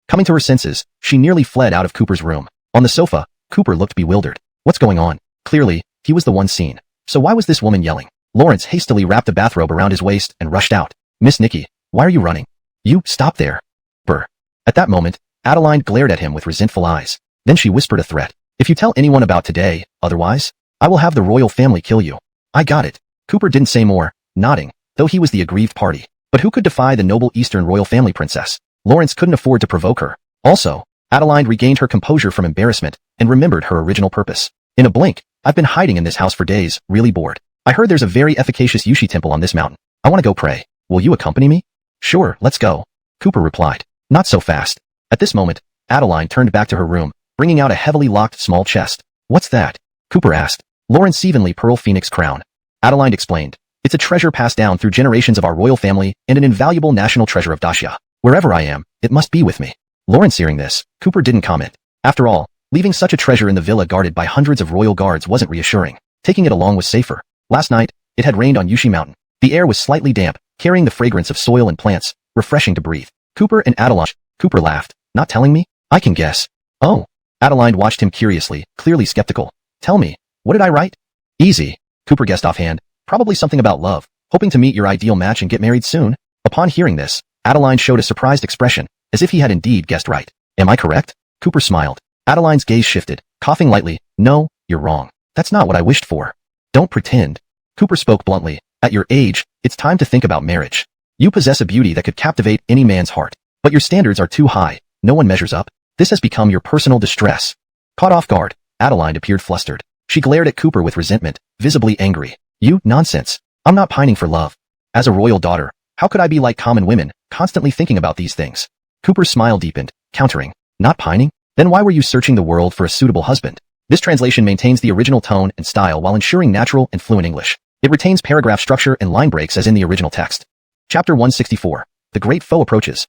Coming to her senses, she nearly fled out of Cooper's room. On the sofa, Cooper looked bewildered. What's going on? Clearly, he was the one seen. So why was this woman yelling? Lawrence hastily wrapped a bathrobe around his waist and rushed out. Miss Nikki, why are you running? You, stop there. Brr. At that moment, Adeline glared at him with resentful eyes. Then she whispered a threat. If you tell anyone about today, otherwise, I will have the royal family kill you. I got it. Cooper didn't say more, nodding, though he was the aggrieved party. But who could defy the noble Eastern royal family princess? Lawrence couldn't afford to provoke her. Also, Adeline regained her composure from embarrassment and remembered her original purpose. In a blink, I've been hiding in this house for days, really bored. I heard there's a very efficacious Yushi temple on this mountain. I want to go pray. Will you accompany me? Sure, let's go. Cooper replied. Not so fast. At this moment, Adeline turned back to her room, bringing out a heavily locked small chest. What's that? Cooper asked. Lawrence Evenly Pearl Phoenix Crown. Adeline explained. It's a treasure passed down through generations of our royal family and an invaluable national treasure of Dacia. Wherever I am, it must be with me. Lawrence hearing this, Cooper didn't comment. After all, leaving such a treasure in the villa guarded by hundreds of royal guards wasn't reassuring. Taking it along was safer. Last night, it had rained on Yushi Mountain. The air was slightly damp, carrying the fragrance of soil and plants, refreshing to breathe. Cooper and Adeline. Cooper laughed. Not telling me? I can guess. Oh. Adeline watched him curiously, clearly skeptical. Tell me, what did I write? Easy. Cooper guessed offhand. Probably something about love, hoping to meet your ideal match and get married soon. Upon hearing this, Adeline showed a surprised expression, as if he had indeed guessed right. Am I correct? Cooper smiled. Adeline's gaze shifted, coughing lightly. No, you're wrong. That's not what I wished for. Don't pretend. Cooper spoke bluntly. At your age, it's time to think about marriage. You possess a beauty that could captivate any man's heart. But your standards are too high. No one measures up. This has become your personal distress. Caught off guard, Adeline appeared flustered. She glared at Cooper with resentment, visibly angry. You, nonsense. I'm not pining for love. As a royal daughter, how could I be like common women, constantly thinking about these things? Cooper's smile deepened, countering. Not pining? Then why were you searching the world for a suitable husband? This translation maintains the original tone and style while ensuring natural and fluent English. It retains paragraph structure and line breaks as in the original text. Chapter 164. The Great Foe Approaches.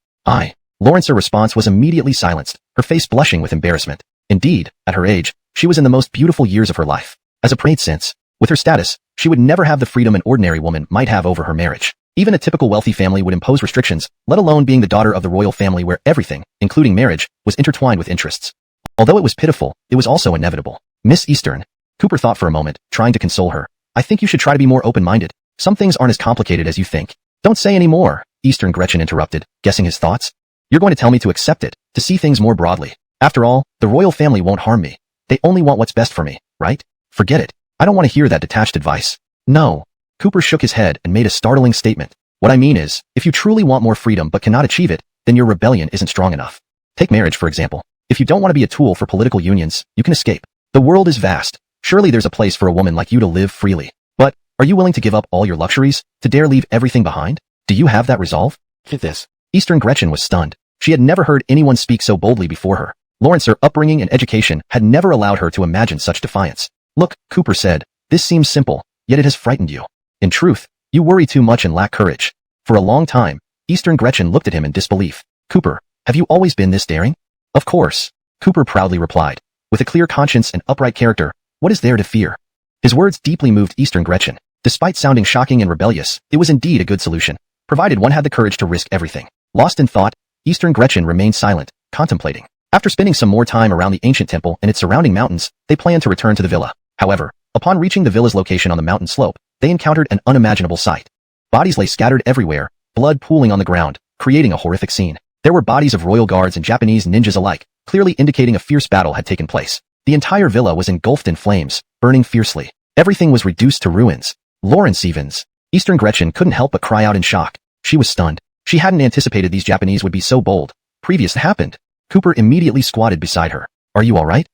Lawrence's response was immediately silenced, her face blushing with embarrassment. Indeed, at her age, she was in the most beautiful years of her life. As a prayed sense, with her status, she would never have the freedom an ordinary woman might have over her marriage. Even a typical wealthy family would impose restrictions, let alone being the daughter of the royal family where everything, including marriage, was intertwined with interests. Although it was pitiful, it was also inevitable. Miss Eastern. Cooper thought for a moment, trying to console her. I think you should try to be more open-minded. Some things aren't as complicated as you think. Don't say any more, Eastern Gretchen interrupted, guessing his thoughts. You're going to tell me to accept it, to see things more broadly. After all, the royal family won't harm me. They only want what's best for me, right? Forget it. I don't want to hear that detached advice. No. Cooper shook his head and made a startling statement. What I mean is, if you truly want more freedom but cannot achieve it, then your rebellion isn't strong enough. Take marriage, for example. If you don't want to be a tool for political unions, you can escape. The world is vast. Surely there's a place for a woman like you to live freely. But, are you willing to give up all your luxuries, to dare leave everything behind? Do you have that resolve? Get this. Eastern Gretchen was stunned. She had never heard anyone speak so boldly before her. Lawrence, her upbringing and education had never allowed her to imagine such defiance. Look, Cooper said, this seems simple, yet it has frightened you. In truth, you worry too much and lack courage. For a long time, Eastern Gretchen looked at him in disbelief. Cooper, have you always been this daring? Of course, Cooper proudly replied. With a clear conscience and upright character, what is there to fear? His words deeply moved Eastern Gretchen. Despite sounding shocking and rebellious, it was indeed a good solution, provided one had the courage to risk everything. Lost in thought, Eastern Gretchen remained silent, contemplating. After spending some more time around the ancient temple and its surrounding mountains, they planned to return to the villa. However, upon reaching the villa's location on the mountain slope, they encountered an unimaginable sight. Bodies lay scattered everywhere, blood pooling on the ground, creating a horrific scene. There were bodies of royal guards and Japanese ninjas alike, clearly indicating a fierce battle had taken place. The entire villa was engulfed in flames, burning fiercely. Everything was reduced to ruins. Lawrence Evans. Eastern Gretchen couldn't help but cry out in shock. She was stunned. She hadn't anticipated these Japanese would be so bold. Previous happened. Cooper immediately squatted beside her. Are you alright?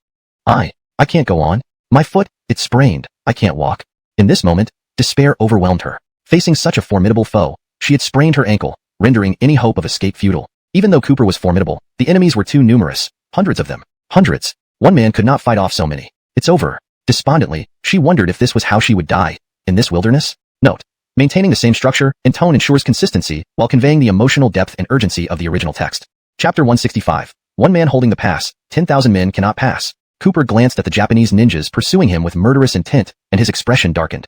I can't go on. My foot, it's sprained. I can't walk. In this moment, despair overwhelmed her. Facing such a formidable foe, she had sprained her ankle, rendering any hope of escape futile. Even though Cooper was formidable, the enemies were too numerous. Hundreds of them. Hundreds. One man could not fight off so many. It's over. Despondently, she wondered if this was how she would die. In this wilderness? Note. Maintaining the same structure and tone ensures consistency while conveying the emotional depth and urgency of the original text. Chapter 165. One man holding the pass, 10,000 men cannot pass. Cooper glanced at the Japanese ninjas pursuing him with murderous intent, and his expression darkened.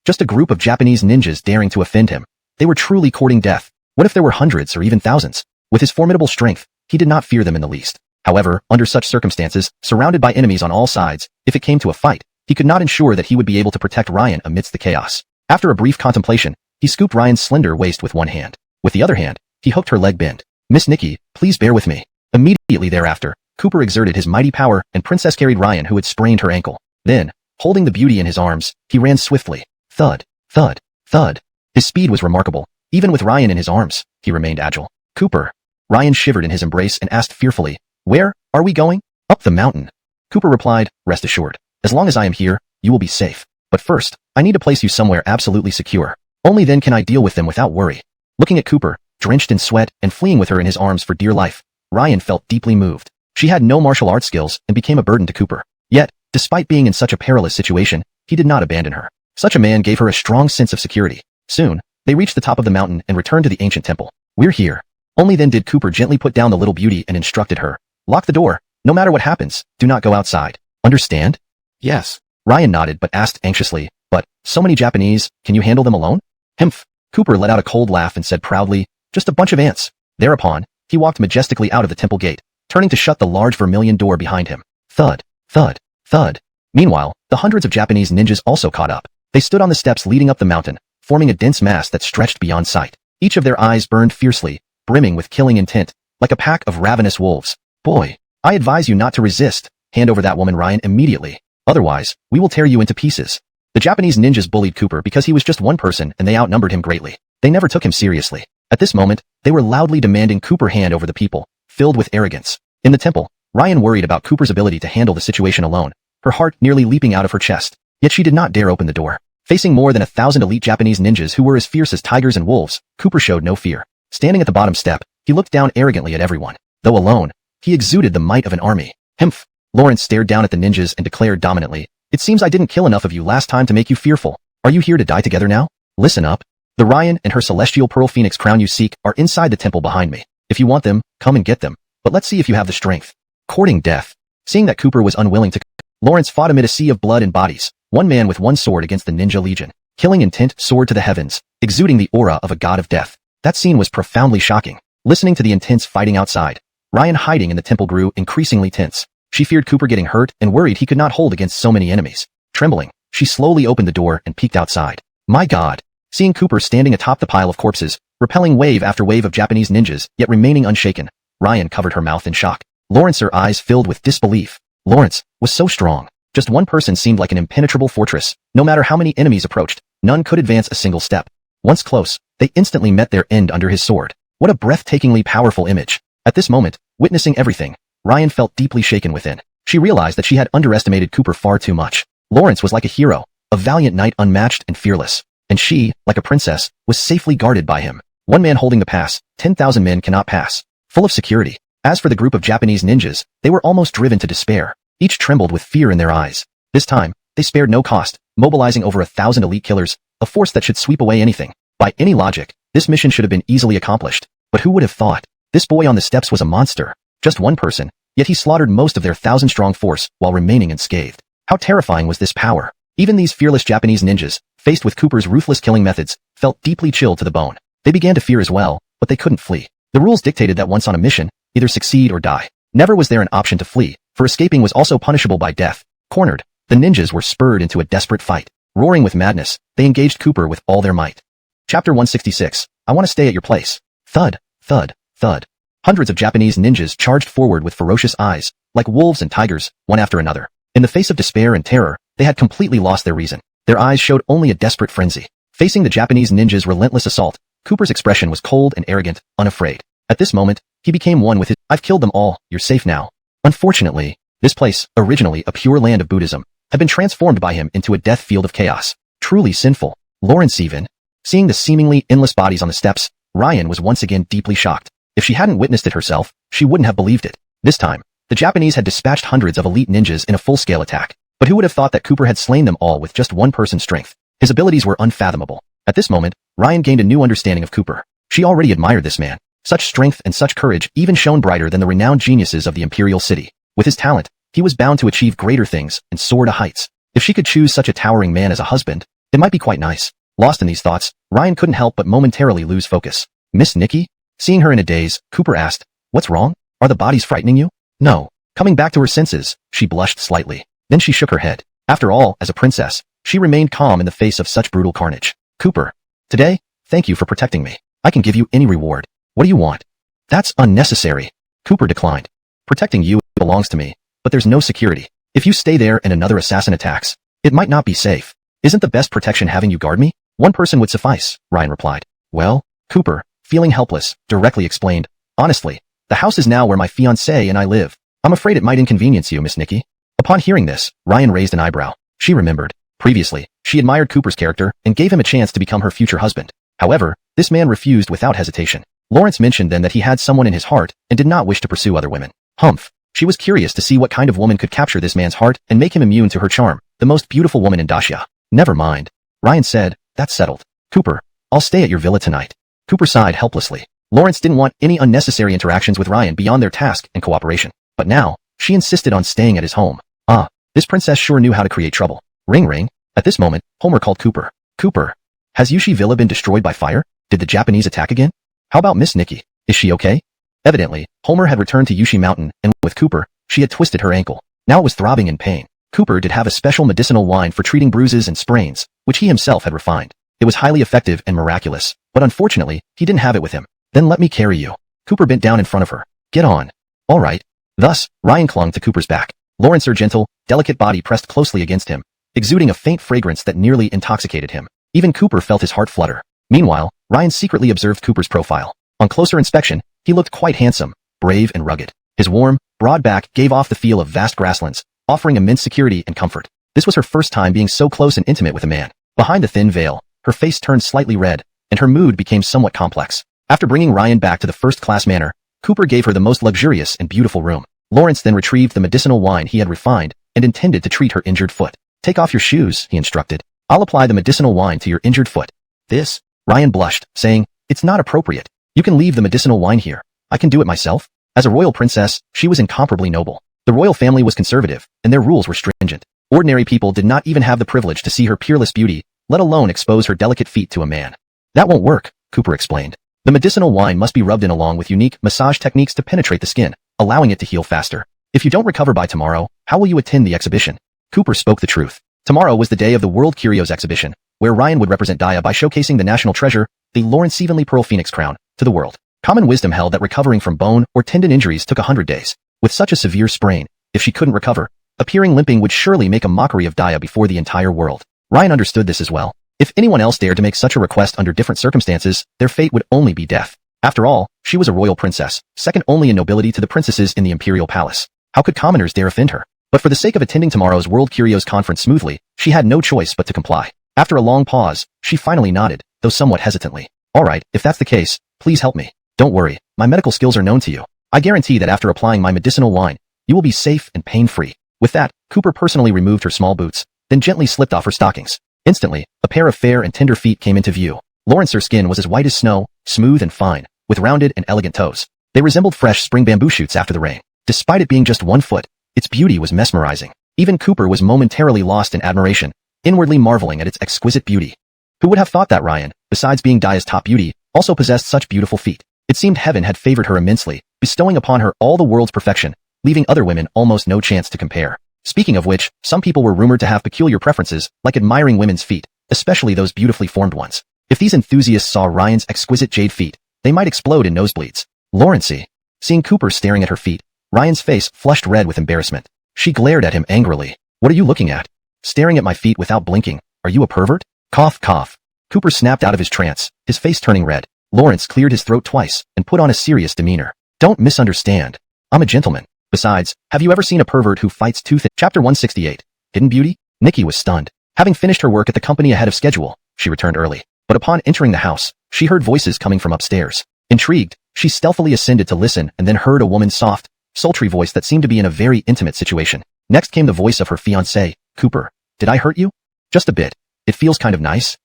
Just a group of Japanese ninjas daring to offend him. They were truly courting death. What if there were hundreds or even thousands? With his formidable strength, he did not fear them in the least. However, under such circumstances, surrounded by enemies on all sides, if it came to a fight, he could not ensure that he would be able to protect Ryan amidst the chaos. After a brief contemplation, he scooped Ryan's slender waist with one hand. With the other hand, he hooked her leg bend. Miss Nikki, please bear with me. Immediately thereafter, Cooper exerted his mighty power and Princess carried Ryan who had sprained her ankle. Then, holding the beauty in his arms, he ran swiftly. Thud, thud, thud. His speed was remarkable. Even with Ryan in his arms, he remained agile. Cooper. Ryan shivered in his embrace and asked fearfully, where are we going? Up the mountain. Cooper replied, rest assured. As long as I am here, you will be safe. But first, I need to place you somewhere absolutely secure. Only then can I deal with them without worry. Looking at Cooper, drenched in sweat and fleeing with her in his arms for dear life, Ryan felt deeply moved. She had no martial arts skills and became a burden to Cooper. Yet, despite being in such a perilous situation, he did not abandon her. Such a man gave her a strong sense of security. Soon, they reached the top of the mountain and returned to the ancient temple. We're here. Only then did Cooper gently put down the little beauty and instructed her. Lock the door. No matter what happens, do not go outside. Understand? Yes. Ryan nodded but asked anxiously, but, so many Japanese, can you handle them alone? Humph. Cooper let out a cold laugh and said proudly, just a bunch of ants. Thereupon, he walked majestically out of the temple gate, turning to shut the large vermilion door behind him. Thud, thud, thud. Meanwhile, the hundreds of Japanese ninjas also caught up. They stood on the steps leading up the mountain, forming a dense mass that stretched beyond sight. Each of their eyes burned fiercely, brimming with killing intent, like a pack of ravenous wolves. Boy, I advise you not to resist. Hand over that woman, Ryan, immediately. Otherwise, we will tear you into pieces. The Japanese ninjas bullied Cooper because he was just one person and they outnumbered him greatly. They never took him seriously. At this moment, they were loudly demanding Cooper hand over the people, filled with arrogance. In the temple, Ryan worried about Cooper's ability to handle the situation alone, her heart nearly leaping out of her chest. Yet she did not dare open the door. Facing more than 1,000 elite Japanese ninjas who were as fierce as tigers and wolves, Cooper showed no fear. Standing at the bottom step, he looked down arrogantly at everyone. Though alone, he exuded the might of an army. Humph. Lawrence stared down at the ninjas and declared dominantly, it seems I didn't kill enough of you last time to make you fearful. Are you here to die together now? Listen up. The Ryan and her celestial pearl phoenix crown you seek are inside the temple behind me. If you want them, come and get them. But let's see if you have the strength. Courting death. Seeing that Cooper was unwilling to, Lawrence fought amid a sea of blood and bodies, one man with one sword against the ninja legion. Killing intent soared to the heavens, exuding the aura of a god of death. That scene was profoundly shocking. Listening to the intense fighting outside, Ryan hiding in the temple grew increasingly tense. She feared Cooper getting hurt and worried he could not hold against so many enemies. Trembling, she slowly opened the door and peeked outside. My God! Seeing Cooper standing atop the pile of corpses, repelling wave after wave of Japanese ninjas, yet remaining unshaken, Ryan covered her mouth in shock. Lawrence's eyes filled with disbelief. Lawrence was so strong. Just one person seemed like an impenetrable fortress. No matter how many enemies approached, none could advance a single step. Once close, they instantly met their end under his sword. What a breathtakingly powerful image. At this moment, witnessing everything, Ryan felt deeply shaken within. She realized that she had underestimated Cooper far too much. Lawrence was like a hero, a valiant knight unmatched and fearless. And she, like a princess, was safely guarded by him. One man holding the pass, 10,000 men cannot pass. Full of security. As for the group of Japanese ninjas, they were almost driven to despair. Each trembled with fear in their eyes. This time, they spared no cost, mobilizing over 1,000 elite killers, a force that should sweep away anything. By any logic, this mission should have been easily accomplished. But who would have thought? This boy on the steps was a monster. Just one person, yet he slaughtered most of their 1,000-strong force while remaining unscathed. How terrifying was this power? Even these fearless Japanese ninjas, faced with Cooper's ruthless killing methods, felt deeply chilled to the bone. They began to fear as well, but they couldn't flee. The rules dictated that once on a mission, either succeed or die. Never was there an option to flee, for escaping was also punishable by death. Cornered, the ninjas were spurred into a desperate fight. Roaring with madness, they engaged Cooper with all their might. Chapter 166. I want to stay at your place. Thud, thud, thud. Hundreds of Japanese ninjas charged forward with ferocious eyes, like wolves and tigers, one after another. In the face of despair and terror, they had completely lost their reason. Their eyes showed only a desperate frenzy. Facing the Japanese ninjas' relentless assault, Cooper's expression was cold and arrogant, unafraid. At this moment, he became one with his, I've killed them all, you're safe now. Unfortunately, this place, originally a pure land of Buddhism, had been transformed by him into a death field of chaos. Truly sinful. Lawrence even. Seeing the seemingly endless bodies on the steps, Ryan was once again deeply shocked. If she hadn't witnessed it herself, she wouldn't have believed it. This time, the Japanese had dispatched hundreds of elite ninjas in a full-scale attack. But who would have thought that Cooper had slain them all with just one person's strength? His abilities were unfathomable. At this moment, Ryan gained a new understanding of Cooper. She already admired this man. Such strength and such courage even shone brighter than the renowned geniuses of the imperial city. With his talent, he was bound to achieve greater things and soar to heights. If she could choose such a towering man as a husband, it might be quite nice. Lost in these thoughts, Ryan couldn't help but momentarily lose focus. Miss Nikki? Seeing her in a daze, Cooper asked, what's wrong? Are the bodies frightening you? No. Coming back to her senses, she blushed slightly. Then she shook her head. After all, as a princess, she remained calm in the face of such brutal carnage. Cooper, today, thank you for protecting me. I can give you any reward. What do you want? That's unnecessary. Cooper declined. Protecting you belongs to me, but there's no security. If you stay there and another assassin attacks, it might not be safe. Isn't the best protection having you guard me? One person would suffice, Ryan replied. Well, Cooper, feeling helpless, directly explained, honestly, the house is now where my fiancé and I live. I'm afraid it might inconvenience you, Miss Nikki. Upon hearing this, Ryan raised an eyebrow. She remembered. Previously, she admired Cooper's character and gave him a chance to become her future husband. However, this man refused without hesitation. Lawrence mentioned then that he had someone in his heart and did not wish to pursue other women. Humph. She was curious to see what kind of woman could capture this man's heart and make him immune to her charm, the most beautiful woman in Dacia. Never mind. Ryan said, that's settled. Cooper, I'll stay at your villa tonight. Cooper sighed helplessly. Lawrence didn't want any unnecessary interactions with Ryan beyond their task and cooperation. But now, she insisted on staying at his home. Ah, this princess sure knew how to create trouble. Ring ring. At this moment, Homer called Cooper. Cooper, has Yushi Villa been destroyed by fire? Did the Japanese attack again? How about Miss Nikki? Is she okay? Evidently, Homer had returned to Yushi Mountain, and with Cooper, she had twisted her ankle. Now it was throbbing in pain. Cooper did have a special medicinal wine for treating bruises and sprains, which he himself had refined. It was highly effective and miraculous, but unfortunately, he didn't have it with him. Then let me carry you. Cooper bent down in front of her. Get on. All right. Thus, Ryan clung to Cooper's back. Lawrence's gentle, delicate body pressed closely against him, exuding a faint fragrance that nearly intoxicated him. Even Cooper felt his heart flutter. Meanwhile, Ryan secretly observed Cooper's profile. On closer inspection, he looked quite handsome, brave and rugged. His warm, broad back gave off the feel of vast grasslands, offering immense security and comfort. This was her first time being so close and intimate with a man. Behind the thin veil, her face turned slightly red, and her mood became somewhat complex. After bringing Ryan back to the first-class manner, Cooper gave her the most luxurious and beautiful room. Lawrence then retrieved the medicinal wine he had refined and intended to treat her injured foot. Take off your shoes, he instructed. I'll apply the medicinal wine to your injured foot. This? Ryan blushed, saying, it's not appropriate. You can leave the medicinal wine here. I can do it myself. As a royal princess, she was incomparably noble. The royal family was conservative, and their rules were stringent. Ordinary people did not even have the privilege to see her peerless beauty, let alone expose her delicate feet to a man. That won't work, Cooper explained. The medicinal wine must be rubbed in along with unique massage techniques to penetrate the skin, allowing it to heal faster. If you don't recover by tomorrow, how will you attend the exhibition? Cooper spoke the truth. Tomorrow was the day of the World Curios exhibition, where Ryan would represent Daya by showcasing the national treasure, the Lawrence Evenly Pearl Phoenix crown, to the world. Common wisdom held that recovering from bone or tendon injuries took 100 days. With such a severe sprain, if she couldn't recover, appearing limping would surely make a mockery of Daya before the entire world. Ryan understood this as well. If anyone else dared to make such a request under different circumstances, their fate would only be death. After all, she was a royal princess, second only in nobility to the princesses in the imperial palace. How could commoners dare offend her? But for the sake of attending tomorrow's World Curios conference smoothly, she had no choice but to comply. After a long pause, she finally nodded, though somewhat hesitantly. All right, if that's the case, please help me. Don't worry, my medical skills are known to you. I guarantee that after applying my medicinal wine, you will be safe and pain-free. With that, Cooper personally removed her small boots, then gently slipped off her stockings. Instantly, a pair of fair and tender feet came into view. Laurence's skin was as white as snow, smooth and fine, with rounded and elegant toes. They resembled fresh spring bamboo shoots after the rain. Despite it being just 1 foot, its beauty was mesmerizing. Even Cooper was momentarily lost in admiration, inwardly marveling at its exquisite beauty. Who would have thought that Ryan, besides being Daya's top beauty, also possessed such beautiful feet? It seemed heaven had favored her immensely, bestowing upon her all the world's perfection, leaving other women almost no chance to compare. Speaking of which, some people were rumored to have peculiar preferences, like admiring women's feet, especially those beautifully formed ones. If these enthusiasts saw Ryan's exquisite jade feet, they might explode in nosebleeds. Lawrence, seeing Cooper staring at her feet, Ryan's face flushed red with embarrassment. She glared at him angrily. What are you looking at? Staring at my feet without blinking. Are you a pervert? Cough, cough. Cooper snapped out of his trance, his face turning red. Lawrence cleared his throat twice and put on a serious demeanor. Don't misunderstand. I'm a gentleman. Besides, have you ever seen a pervert who fights tooth and... Chapter 168. Hidden Beauty? Nikki was stunned. Having finished her work at the company ahead of schedule, she returned early. But upon entering the house, she heard voices coming from upstairs. Intrigued, she stealthily ascended to listen and then heard a woman's soft, sultry voice that seemed to be in a very intimate situation. Next came the voice of her fiancé. Cooper, did I hurt you? Just a bit. It feels kind of nice.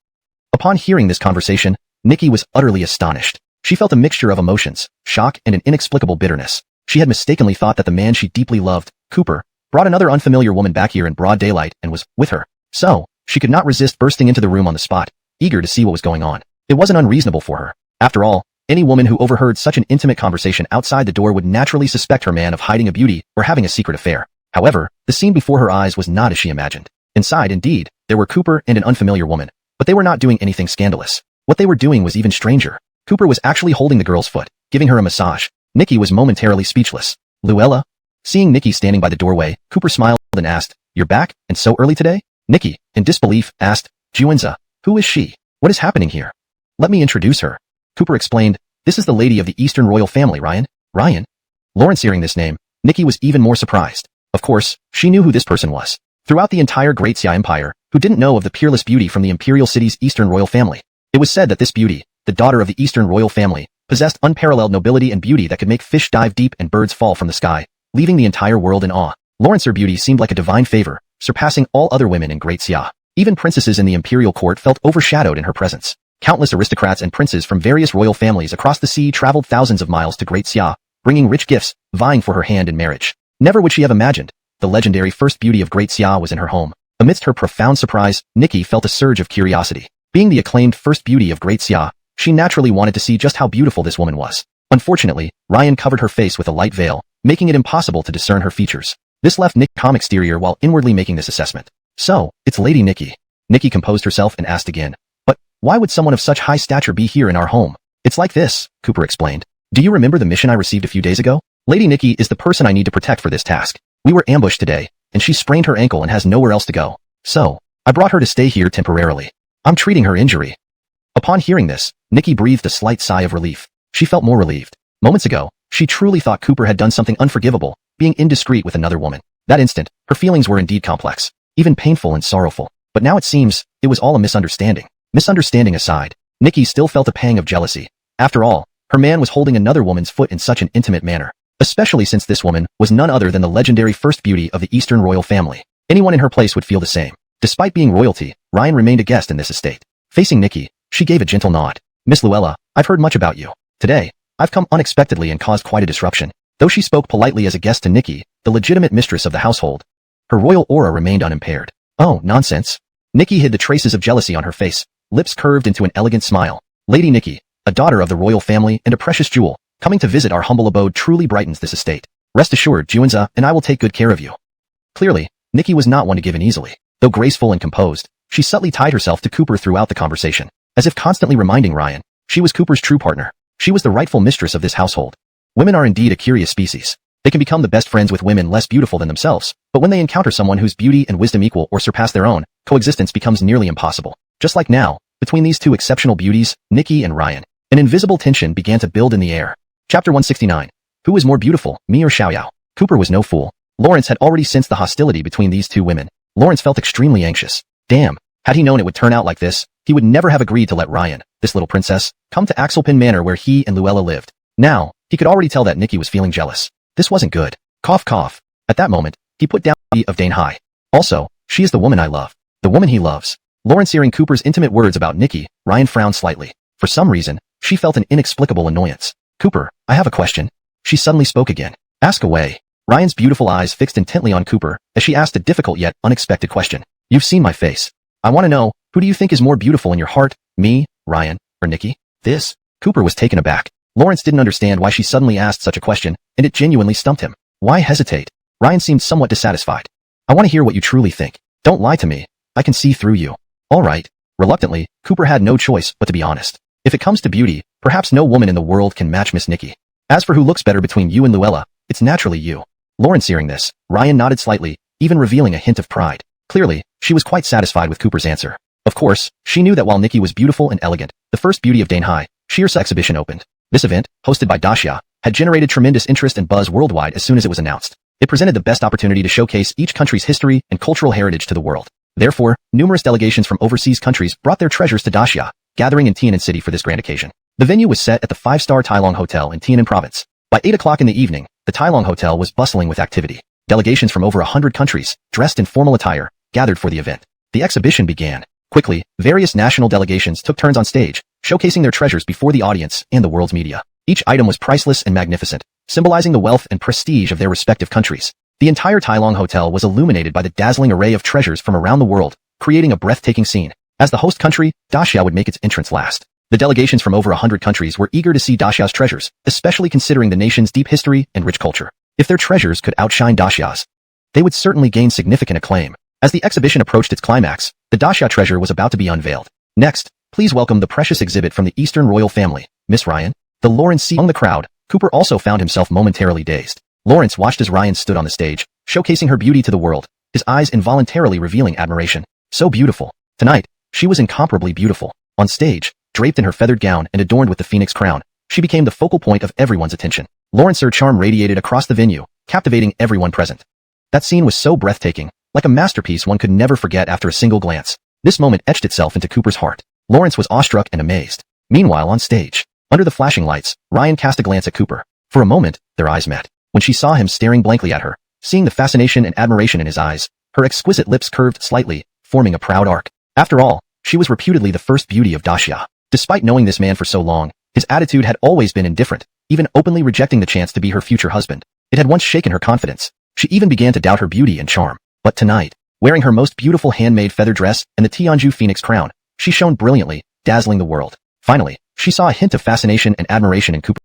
Upon hearing this conversation, Nikki was utterly astonished. She felt a mixture of emotions, shock and an inexplicable bitterness. She had mistakenly thought that the man she deeply loved, Cooper, brought another unfamiliar woman back here in broad daylight and was with her. So, she could not resist bursting into the room on the spot, eager to see what was going on. It wasn't unreasonable for her. After all, any woman who overheard such an intimate conversation outside the door would naturally suspect her man of hiding a beauty or having a secret affair. However, the scene before her eyes was not as she imagined. Inside, indeed, there were Cooper and an unfamiliar woman, but they were not doing anything scandalous. What they were doing was even stranger. Cooper was actually holding the girl's foot, giving her a massage. Nikki was momentarily speechless. Luella? Seeing Nikki standing by the doorway, Cooper smiled and asked, You're back, and so early today? Nikki, in disbelief, asked, Juenza, who is she? What is happening here? Let me introduce her. Cooper explained, This is the lady of the Eastern royal family, Ryan. Ryan? Lawrence hearing this name, Nikki was even more surprised. Of course, she knew who this person was. Throughout the entire Great Xia Empire, who didn't know of the peerless beauty from the imperial city's Eastern royal family? It was said that this beauty, the daughter of the Eastern royal family, possessed unparalleled nobility and beauty that could make fish dive deep and birds fall from the sky, leaving the entire world in awe. Laurence's beauty seemed like a divine favor, surpassing all other women in Great Xia. Even princesses in the imperial court felt overshadowed in her presence. Countless aristocrats and princes from various royal families across the sea traveled thousands of miles to Great Xia, bringing rich gifts, vying for her hand in marriage. Never would she have imagined the legendary first beauty of Great Xia was in her home. Amidst her profound surprise, Nikki felt a surge of curiosity. Being the acclaimed first beauty of Great Xia, she naturally wanted to see just how beautiful this woman was. Unfortunately, Ryan covered her face with a light veil, making it impossible to discern her features. This left Nick calm exterior while inwardly making this assessment. So, it's Lady Nikki. Nikki composed herself and asked again. But, why would someone of such high stature be here in our home? It's like this, Cooper explained. Do you remember the mission I received a few days ago? Lady Nikki is the person I need to protect for this task. We were ambushed today, and she sprained her ankle and has nowhere else to go. So, I brought her to stay here temporarily. I'm treating her injury. Upon hearing this, Nikki breathed a slight sigh of relief. She felt more relieved. Moments ago, she truly thought Cooper had done something unforgivable, being indiscreet with another woman. That instant, her feelings were indeed complex, even painful and sorrowful. But now it seems, it was all a misunderstanding. Misunderstanding aside, Nikki still felt a pang of jealousy. After all, her man was holding another woman's foot in such an intimate manner, especially since this woman was none other than the legendary first beauty of the Eastern royal family. Anyone in her place would feel the same. Despite being royalty, Ryan remained a guest in this estate. Facing Nikki, she gave a gentle nod. Miss Luella, I've heard much about you. Today, I've come unexpectedly and caused quite a disruption. Though she spoke politely as a guest to Nikki, the legitimate mistress of the household, her royal aura remained unimpaired. Oh, nonsense. Nikki hid the traces of jealousy on her face, lips curved into an elegant smile. Lady Nikki, a daughter of the royal family and a precious jewel, coming to visit our humble abode truly brightens this estate. Rest assured, Juenza and I will take good care of you. Clearly, Nikki was not one to give in easily. Though graceful and composed, she subtly tied herself to Cooper throughout the conversation, as if constantly reminding Ryan, she was Cooper's true partner. She was the rightful mistress of this household. Women are indeed a curious species. They can become the best friends with women less beautiful than themselves, but when they encounter someone whose beauty and wisdom equal or surpass their own, coexistence becomes nearly impossible. Just like now, between these two exceptional beauties, Nikki and Ryan, an invisible tension began to build in the air. Chapter 169. Who is more beautiful, me or Xiaoyao? Cooper was no fool. Lawrence had already sensed the hostility between these two women. Lawrence felt extremely anxious. Damn, had he known it would turn out like this, he would never have agreed to let Ryan, this little princess, come to Axelpin Manor where he and Luella lived. Now, he could already tell that Nikki was feeling jealous. This wasn't good. Cough cough. At that moment, he put down the of Donghua. Also, she is the woman I love. The woman he loves. Lawrence hearing Cooper's intimate words about Nikki, Ryan frowned slightly. For some reason, she felt an inexplicable annoyance. Cooper, I have a question. She suddenly spoke again. Ask away. Ryan's beautiful eyes fixed intently on Cooper as she asked a difficult yet unexpected question. You've seen my face. I want to know, who do you think is more beautiful in your heart, me, Ryan, or Nikki? This? Cooper was taken aback. Lawrence didn't understand why she suddenly asked such a question, and it genuinely stumped him. Why hesitate? Ryan seemed somewhat dissatisfied. I want to hear what you truly think. Don't lie to me. I can see through you. All right. Reluctantly, Cooper had no choice but to be honest. If it comes to beauty, perhaps no woman in the world can match Miss Nikki. As for who looks better between you and Luella, it's naturally you. Lawrence hearing this, Ryan nodded slightly, even revealing a hint of pride. Clearly, she was quite satisfied with Cooper's answer. Of course, she knew that while Nikki was beautiful and elegant, the first beauty of Donghua, Shirsa exhibition opened. This event, hosted by Daxia, had generated tremendous interest and buzz worldwide as soon as it was announced. It presented the best opportunity to showcase each country's history and cultural heritage to the world. Therefore, numerous delegations from overseas countries brought their treasures to Daxia, gathering in Tianan City for this grand occasion. The venue was set at the 5-star Tailong Hotel in Tianan Province. By 8 o'clock in the evening, the Tailong Hotel was bustling with activity. Delegations from over 100 countries, dressed in formal attire, gathered for the event. The exhibition began. Quickly, various national delegations took turns on stage, showcasing their treasures before the audience and the world's media. Each item was priceless and magnificent, symbolizing the wealth and prestige of their respective countries. The entire Tailong Hotel was illuminated by the dazzling array of treasures from around the world, creating a breathtaking scene. As the host country, Daxia would make its entrance last. The delegations from over 100 countries were eager to see Daxia's treasures, especially considering the nation's deep history and rich culture. If their treasures could outshine Daxia's, they would certainly gain significant acclaim. As the exhibition approached its climax, the Daxia treasure was about to be unveiled. Next, please welcome the precious exhibit from the Eastern royal family, Miss Ryan. The Lawrence among the crowd, Cooper also found himself momentarily dazed. Lawrence watched as Ryan stood on the stage, showcasing her beauty to the world, his eyes involuntarily revealing admiration. So beautiful. Tonight, she was incomparably beautiful. On stage, draped in her feathered gown and adorned with the phoenix crown, she became the focal point of everyone's attention. Lawrence's charm radiated across the venue, captivating everyone present. That scene was so breathtaking, like a masterpiece one could never forget after a single glance. This moment etched itself into Cooper's heart. Lawrence was awestruck and amazed. Meanwhile on stage, under the flashing lights, Ryan cast a glance at Cooper. For a moment, their eyes met. When she saw him staring blankly at her, seeing the fascination and admiration in his eyes, her exquisite lips curved slightly, forming a proud arc. After all, she was reputedly the first beauty of Daxia. Despite knowing this man for so long, his attitude had always been indifferent, even openly rejecting the chance to be her future husband. It had once shaken her confidence. She even began to doubt her beauty and charm. But tonight, wearing her most beautiful handmade feather dress and the Tianju phoenix crown, she shone brilliantly, dazzling the world. Finally, she saw a hint of fascination and admiration in Cooper.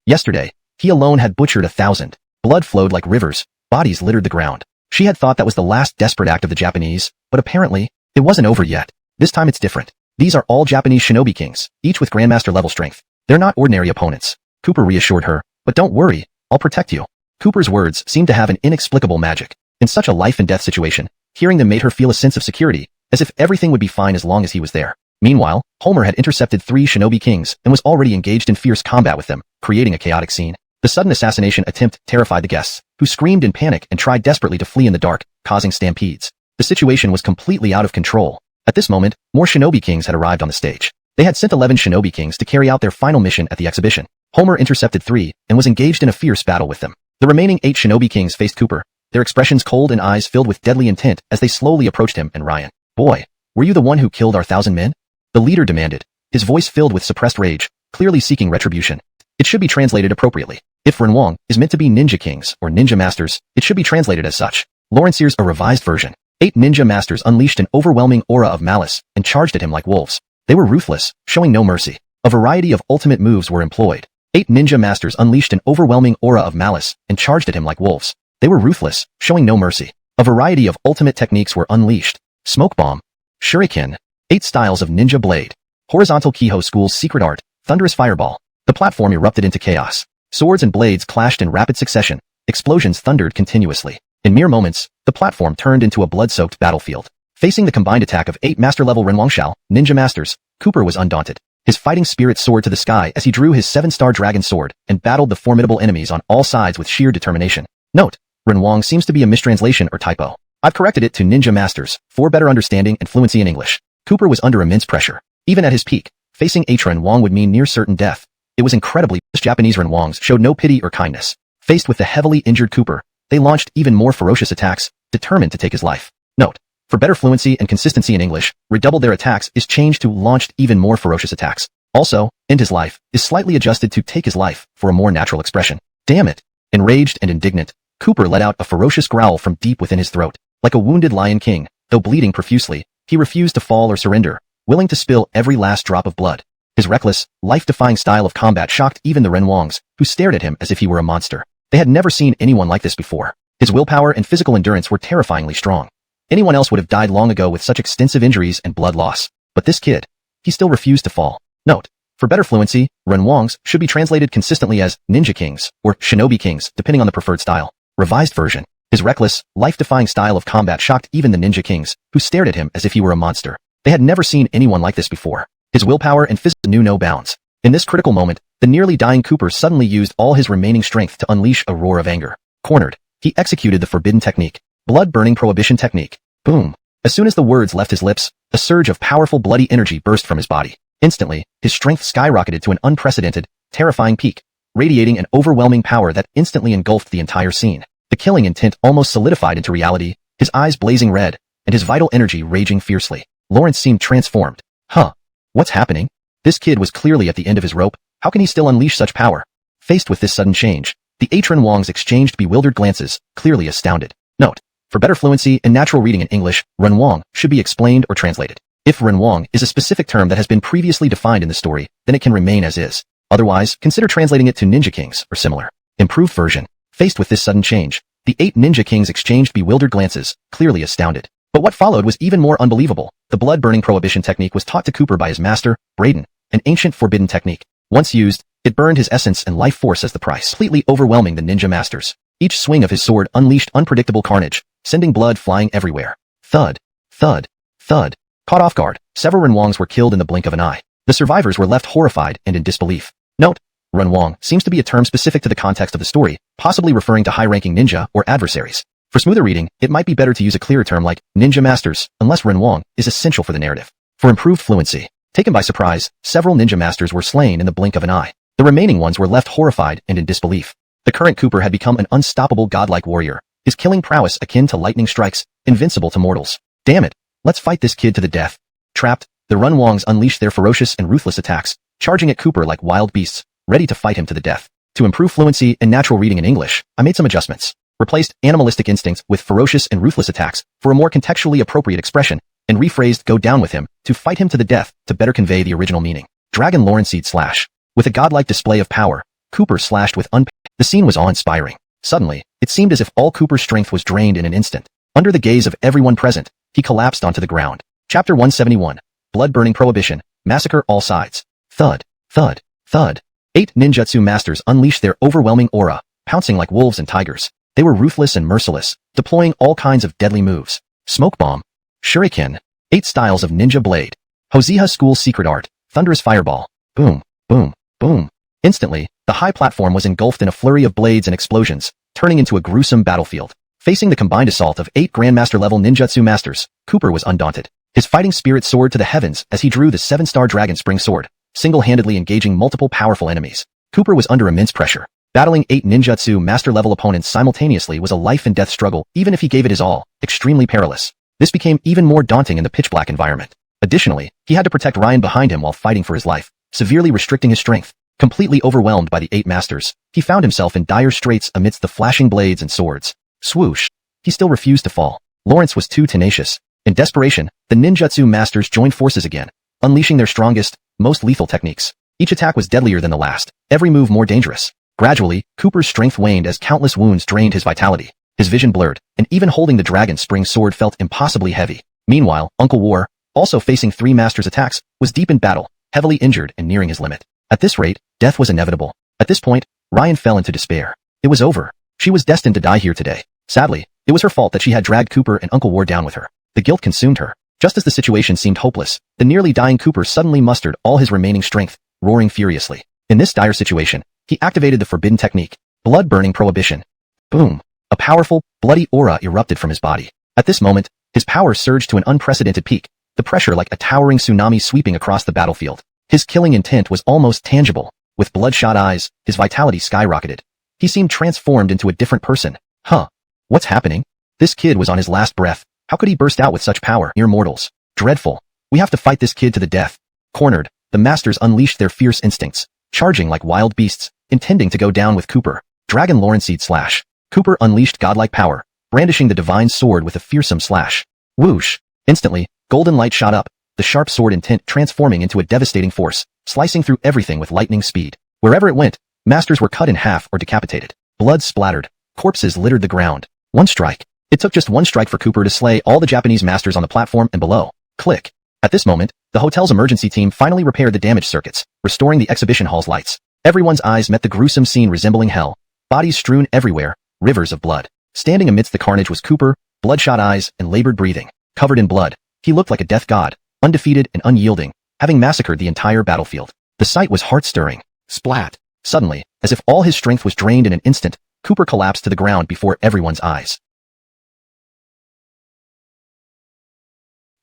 Yesterday, he alone had butchered 1,000. Blood flowed like rivers, bodies littered the ground. She had thought that was the last desperate act of the Japanese, but apparently, it wasn't over yet. This time it's different. These are all Japanese shinobi kings, each with grandmaster level strength. They're not ordinary opponents. Cooper reassured her, but don't worry, I'll protect you. Cooper's words seemed to have an inexplicable magic. In such a life and death situation, hearing them made her feel a sense of security, as if everything would be fine as long as he was there. Meanwhile, Homer had intercepted 3 shinobi kings and was already engaged in fierce combat with them, creating a chaotic scene. The sudden assassination attempt terrified the guests, who screamed in panic and tried desperately to flee in the dark, causing stampedes. The situation was completely out of control. At this moment, more shinobi kings had arrived on the stage. They had sent 11 shinobi kings to carry out their final mission at the exhibition. Homer intercepted 3 and was engaged in a fierce battle with them. The remaining 8 shinobi kings faced Cooper, their expressions cold and eyes filled with deadly intent as they slowly approached him and Ryan. Boy, were you the one who killed our 1,000 men? The leader demanded, his voice filled with suppressed rage, clearly seeking retribution. It should be translated appropriately. If Renwang is meant to be ninja kings or ninja masters, it should be translated as such. Lawrence hears a revised version. 8 ninja masters unleashed an overwhelming aura of malice and charged at him like wolves. They were ruthless, showing no mercy. A variety of ultimate moves were employed. 8 ninja masters unleashed an overwhelming aura of malice and charged at him like wolves. They were ruthless, showing no mercy. A variety of ultimate techniques were unleashed. Smoke bomb, shuriken, 8 styles of ninja blade, horizontal Kiho school's secret art, thunderous fireball. The platform erupted into chaos. Swords and blades clashed in rapid succession, Explosions thundered continuously. In mere moments, the platform turned into a blood-soaked battlefield. Facing the combined attack of 8 master-level Renwangshao ninja masters, Cooper was undaunted. His fighting spirit soared to the sky as he drew his 7-star dragon sword and battled the formidable enemies on all sides with sheer determination. Note: Renwang seems to be a mistranslation or typo. I've corrected it to ninja masters for better understanding and fluency in English. Cooper was under immense pressure. Even at his peak, facing a Renwang would mean near certain death. It was incredibly Japanese Renwangs showed no pity or kindness. Faced with the heavily injured Cooper, they launched even more ferocious attacks, determined to take his life. Note: for better fluency and consistency in English, redoubled their attacks is changed to launched even more ferocious attacks. Also, end his life is slightly adjusted to take his life for a more natural expression. Damn it! Enraged and indignant, Cooper let out a ferocious growl from deep within his throat. Like a wounded lion king, though bleeding profusely, he refused to fall or surrender, willing to spill every last drop of blood. His reckless, life-defying style of combat shocked even the Renwangs, who stared at him as if he were a monster. They had never seen anyone like this before. His willpower and physical endurance were terrifyingly strong. Anyone else would have died long ago with such extensive injuries and blood loss. But this kid, he still refused to fall. Note: for better fluency, Renwangs should be translated consistently as ninja kings or shinobi kings, depending on the preferred style. Revised version. His reckless, life-defying style of combat shocked even the ninja kings, who stared at him as if he were a monster. They had never seen anyone like this before. His willpower and physical knew no bounds. In this critical moment, the nearly dying Cooper suddenly used all his remaining strength to unleash a roar of anger. Cornered, he executed the forbidden technique. Blood-burning prohibition technique. Boom. As soon as the words left his lips, a surge of powerful bloody energy burst from his body. Instantly, his strength skyrocketed to an unprecedented, terrifying peak, radiating an overwhelming power that instantly engulfed the entire scene. The killing intent almost solidified into reality, his eyes blazing red, and his vital energy raging fiercely. Lawrence seemed transformed. Huh? What's happening? This kid was clearly at the end of his rope. How can he still unleash such power? Faced with this sudden change, the Renwangs exchanged bewildered glances, clearly astounded. Note: for better fluency and natural reading in English, Renwang should be explained or translated. If Renwang is a specific term that has been previously defined in the story, then it can remain as is. Otherwise, consider translating it to ninja kings or similar. Improved version. Faced with this sudden change, the 8 ninja kings exchanged bewildered glances, clearly astounded. But what followed was even more unbelievable. The blood-burning prohibition technique was taught to Cooper by his master, Braden, an ancient forbidden technique. Once used, it burned his essence and life force as the price, completely overwhelming the ninja masters. Each swing of his sword unleashed unpredictable carnage, sending blood flying everywhere. Thud, thud, thud. Caught off guard, several Renwangs were killed in the blink of an eye. The survivors were left horrified and in disbelief. Note: Renwang seems to be a term specific to the context of the story, possibly referring to high-ranking ninja or adversaries. For smoother reading, it might be better to use a clearer term like ninja masters, unless Renwang is essential for the narrative. For improved fluency, taken by surprise, several ninja masters were slain in the blink of an eye. The remaining ones were left horrified and in disbelief. The current Cooper had become an unstoppable godlike warrior, his killing prowess akin to lightning strikes, invincible to mortals. Damn it, let's fight this kid to the death. Trapped, the Renwangs unleashed their ferocious and ruthless attacks, charging at Cooper like wild beasts, ready to fight him to the death. To improve fluency and natural reading in English, I made some adjustments. Replaced animalistic instincts with ferocious and ruthless attacks for a more contextually appropriate expression, and rephrased go down with him to fight him to the death to better convey the original meaning. Dragon Lawrenceed slash. With a godlike display of power, Cooper slashed with The scene was awe-inspiring. Suddenly, it seemed as if all Cooper's strength was drained in an instant. Under the gaze of everyone present, he collapsed onto the ground. Chapter 171. Blood-burning prohibition. Massacre all sides. Thud, thud, thud. 8 ninjutsu masters unleashed their overwhelming aura, pouncing like wolves and tigers. They were ruthless and merciless, deploying all kinds of deadly moves. Smoke bomb. Shuriken. 8 styles of ninja blade. Hoziha school secret art. Thunderous fireball. Boom, boom, boom. Instantly, the high platform was engulfed in a flurry of blades and explosions, turning into a gruesome battlefield. Facing the combined assault of 8 Grandmaster-level ninjutsu masters, Cooper was undaunted. His fighting spirit soared to the heavens as he drew the 7-star dragon spring sword, single-handedly engaging multiple powerful enemies. Cooper was under immense pressure. Battling 8 ninjutsu master-level opponents simultaneously was a life-and-death struggle, even if he gave it his all, extremely perilous. This became even more daunting in the pitch-black environment. Additionally, he had to protect Ryan behind him while fighting for his life, severely restricting his strength. Completely overwhelmed by the 8 masters, he found himself in dire straits amidst the flashing blades and swords. Swoosh. He still refused to fall. Lawrence was too tenacious. In desperation, the ninjutsu masters joined forces again, unleashing their strongest, most lethal techniques. Each attack was deadlier than the last, every move more dangerous. Gradually, Cooper's strength waned as countless wounds drained his vitality. His vision blurred, and even holding the dragon spring sword felt impossibly heavy. Meanwhile, Uncle War, also facing 3 masters' attacks, was deep in battle, heavily injured and nearing his limit. At this rate, death was inevitable. At this point, Ryan fell into despair. It was over. She was destined to die here today. Sadly, it was her fault that she had dragged Cooper and Uncle Ward down with her. The guilt consumed her. Just as the situation seemed hopeless, the nearly dying Cooper suddenly mustered all his remaining strength, roaring furiously. In this dire situation, he activated the forbidden technique, blood-burning prohibition. Boom! A powerful, bloody aura erupted from his body. At this moment, his power surged to an unprecedented peak, the pressure like a towering tsunami sweeping across the battlefield. His killing intent was almost tangible. With bloodshot eyes, his vitality skyrocketed. He seemed transformed into a different person. Huh? What's happening? This kid was on his last breath. How could he burst out with such power? Mere mortals. Dreadful. We have to fight this kid to the death. Cornered, the masters unleashed their fierce instincts, charging like wild beasts, intending to go down with Cooper. Dragon Lawrenceed slash. Cooper unleashed godlike power, brandishing the divine sword with a fearsome slash. Whoosh! Instantly, golden light shot up, the sharp sword intent transforming into a devastating force, slicing through everything with lightning speed. Wherever it went, masters were cut in half or decapitated. Blood splattered. Corpses littered the ground. One strike. It took just one strike for Cooper to slay all the Japanese masters on the platform and below. Click. At this moment, the hotel's emergency team finally repaired the damaged circuits, restoring the exhibition hall's lights. Everyone's eyes met the gruesome scene resembling hell. Bodies strewn everywhere, rivers of blood. Standing amidst the carnage was Cooper, bloodshot eyes and labored breathing. Covered in blood, he looked like a death god, undefeated and unyielding, having massacred the entire battlefield. The sight was heart-stirring. Splat. Suddenly, as if all his strength was drained in an instant, Cooper collapsed to the ground before everyone's eyes.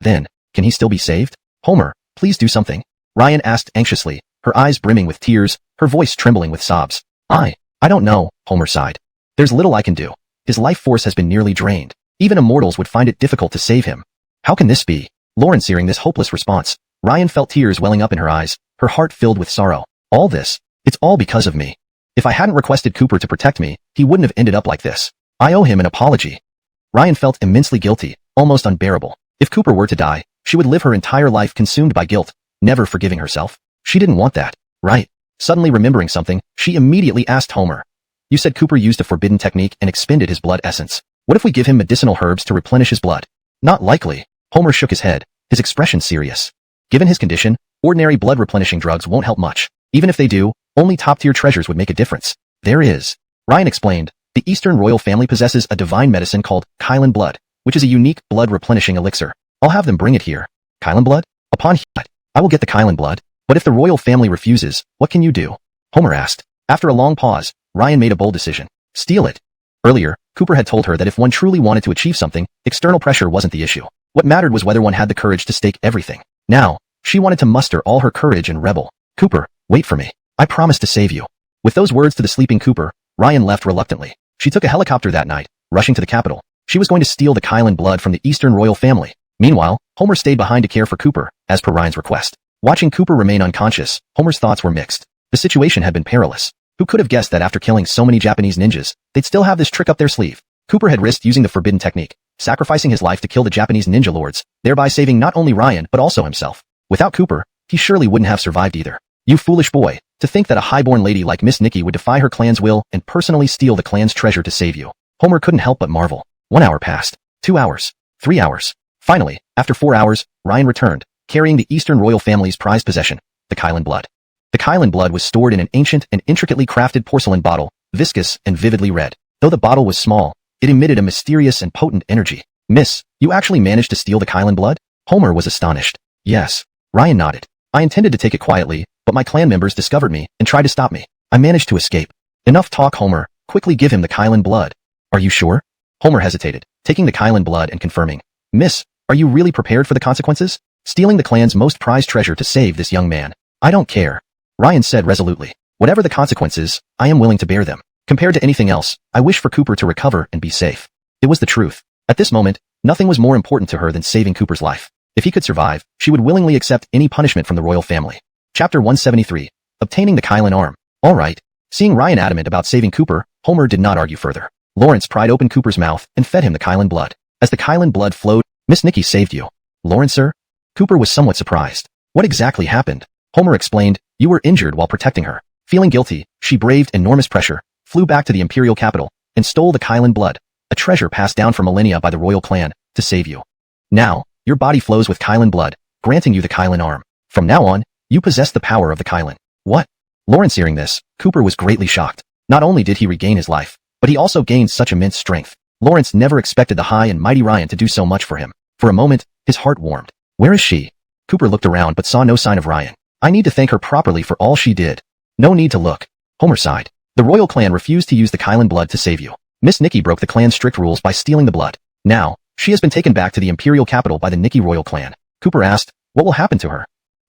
Then, can he still be saved? Homer, please do something. Ryan asked anxiously, her eyes brimming with tears, her voice trembling with sobs. I don't know, Homer sighed. There's little I can do. His life force has been nearly drained. Even immortals would find it difficult to save him. How can this be? Lawrence hearing this hopeless response, Ryan felt tears welling up in her eyes, her heart filled with sorrow. All this, it's all because of me. If I hadn't requested Cooper to protect me, he wouldn't have ended up like this. I owe him an apology. Ryan felt immensely guilty, almost unbearable. If Cooper were to die, she would live her entire life consumed by guilt, never forgiving herself. She didn't want that, right? Suddenly remembering something, she immediately asked Homer. You said Cooper used a forbidden technique and expended his blood essence. What if we give him medicinal herbs to replenish his blood? Not likely. Homer shook his head, his expression serious. Given his condition, ordinary blood replenishing drugs won't help much. Even if they do, only top-tier treasures would make a difference. There is. Ryan explained, the Eastern royal family possesses a divine medicine called Kylan blood, which is a unique blood replenishing elixir. I'll have them bring it here. Kylan blood? Upon heat, I will get the Kylan blood. But if the royal family refuses, what can you do? Homer asked. After a long pause, Ryan made a bold decision. Steal it. Earlier, Cooper had told her that if one truly wanted to achieve something, external pressure wasn't the issue. What mattered was whether one had the courage to stake everything. Now, she wanted to muster all her courage and rebel. Cooper, wait for me. I promise to save you. With those words to the sleeping Cooper, Ryan left reluctantly. She took a helicopter that night, rushing to the capital. She was going to steal the Kylan blood from the Eastern royal family. Meanwhile, Homer stayed behind to care for Cooper, as per Ryan's request. Watching Cooper remain unconscious, Homer's thoughts were mixed. The situation had been perilous. Who could have guessed that after killing so many Japanese ninjas, they'd still have this trick up their sleeve? Cooper had risked using the forbidden technique, sacrificing his life to kill the Japanese ninja lords, thereby saving not only Ryan but also himself. Without Cooper, he surely wouldn't have survived either. You foolish boy, to think that a highborn lady like Miss Nikki would defy her clan's will and personally steal the clan's treasure to save you. Homer couldn't help but marvel. 1 hour passed. 2 hours. 3 hours. Finally, after 4 hours, Ryan returned, carrying the Eastern royal family's prized possession, the Kylan blood. The Kylan blood was stored in an ancient and intricately crafted porcelain bottle, viscous and vividly red. Though the bottle was small, it emitted a mysterious and potent energy. Miss, you actually managed to steal the Kylan blood? Homer was astonished. Yes. Ryan nodded. I intended to take it quietly, but my clan members discovered me and tried to stop me. I managed to escape. Enough talk, Homer. Quickly give him the Kylan blood. Are you sure? Homer hesitated, taking the Kylan blood and confirming. Miss, are you really prepared for the consequences? Stealing the clan's most prized treasure to save this young man. I don't care. Ryan said resolutely. Whatever the consequences, I am willing to bear them. Compared to anything else, I wish for Cooper to recover and be safe. It was the truth. At this moment, nothing was more important to her than saving Cooper's life. If he could survive, she would willingly accept any punishment from the royal family. Chapter 173. Obtaining the Kylan arm. All right. Seeing Ryan adamant about saving Cooper, Homer did not argue further. Lawrence pried open Cooper's mouth and fed him the Kylan blood. As the Kylan blood flowed, Miss Nikki saved you. Lawrence, sir? Cooper was somewhat surprised. What exactly happened? Homer explained, you were injured while protecting her. Feeling guilty, she braved enormous pressure, flew back to the imperial capital, and stole the Kylan blood, a treasure passed down for millennia by the royal clan, to save you. Now, your body flows with Kylan blood, granting you the Kylan arm. From now on, you possess the power of the Kylan. What? Lawrence hearing this, Cooper was greatly shocked. Not only did he regain his life, but he also gained such immense strength. Lawrence never expected the high and mighty Ryan to do so much for him. For a moment, his heart warmed. Where is she? Cooper looked around but saw no sign of Ryan. I need to thank her properly for all she did. No need to look. Homer sighed. The royal clan refused to use the Kylan blood to save you. Miss Nikki broke the clan's strict rules by stealing the blood. Now, she has been taken back to the imperial capital by the Nikki royal clan. Cooper asked, what will happen to her?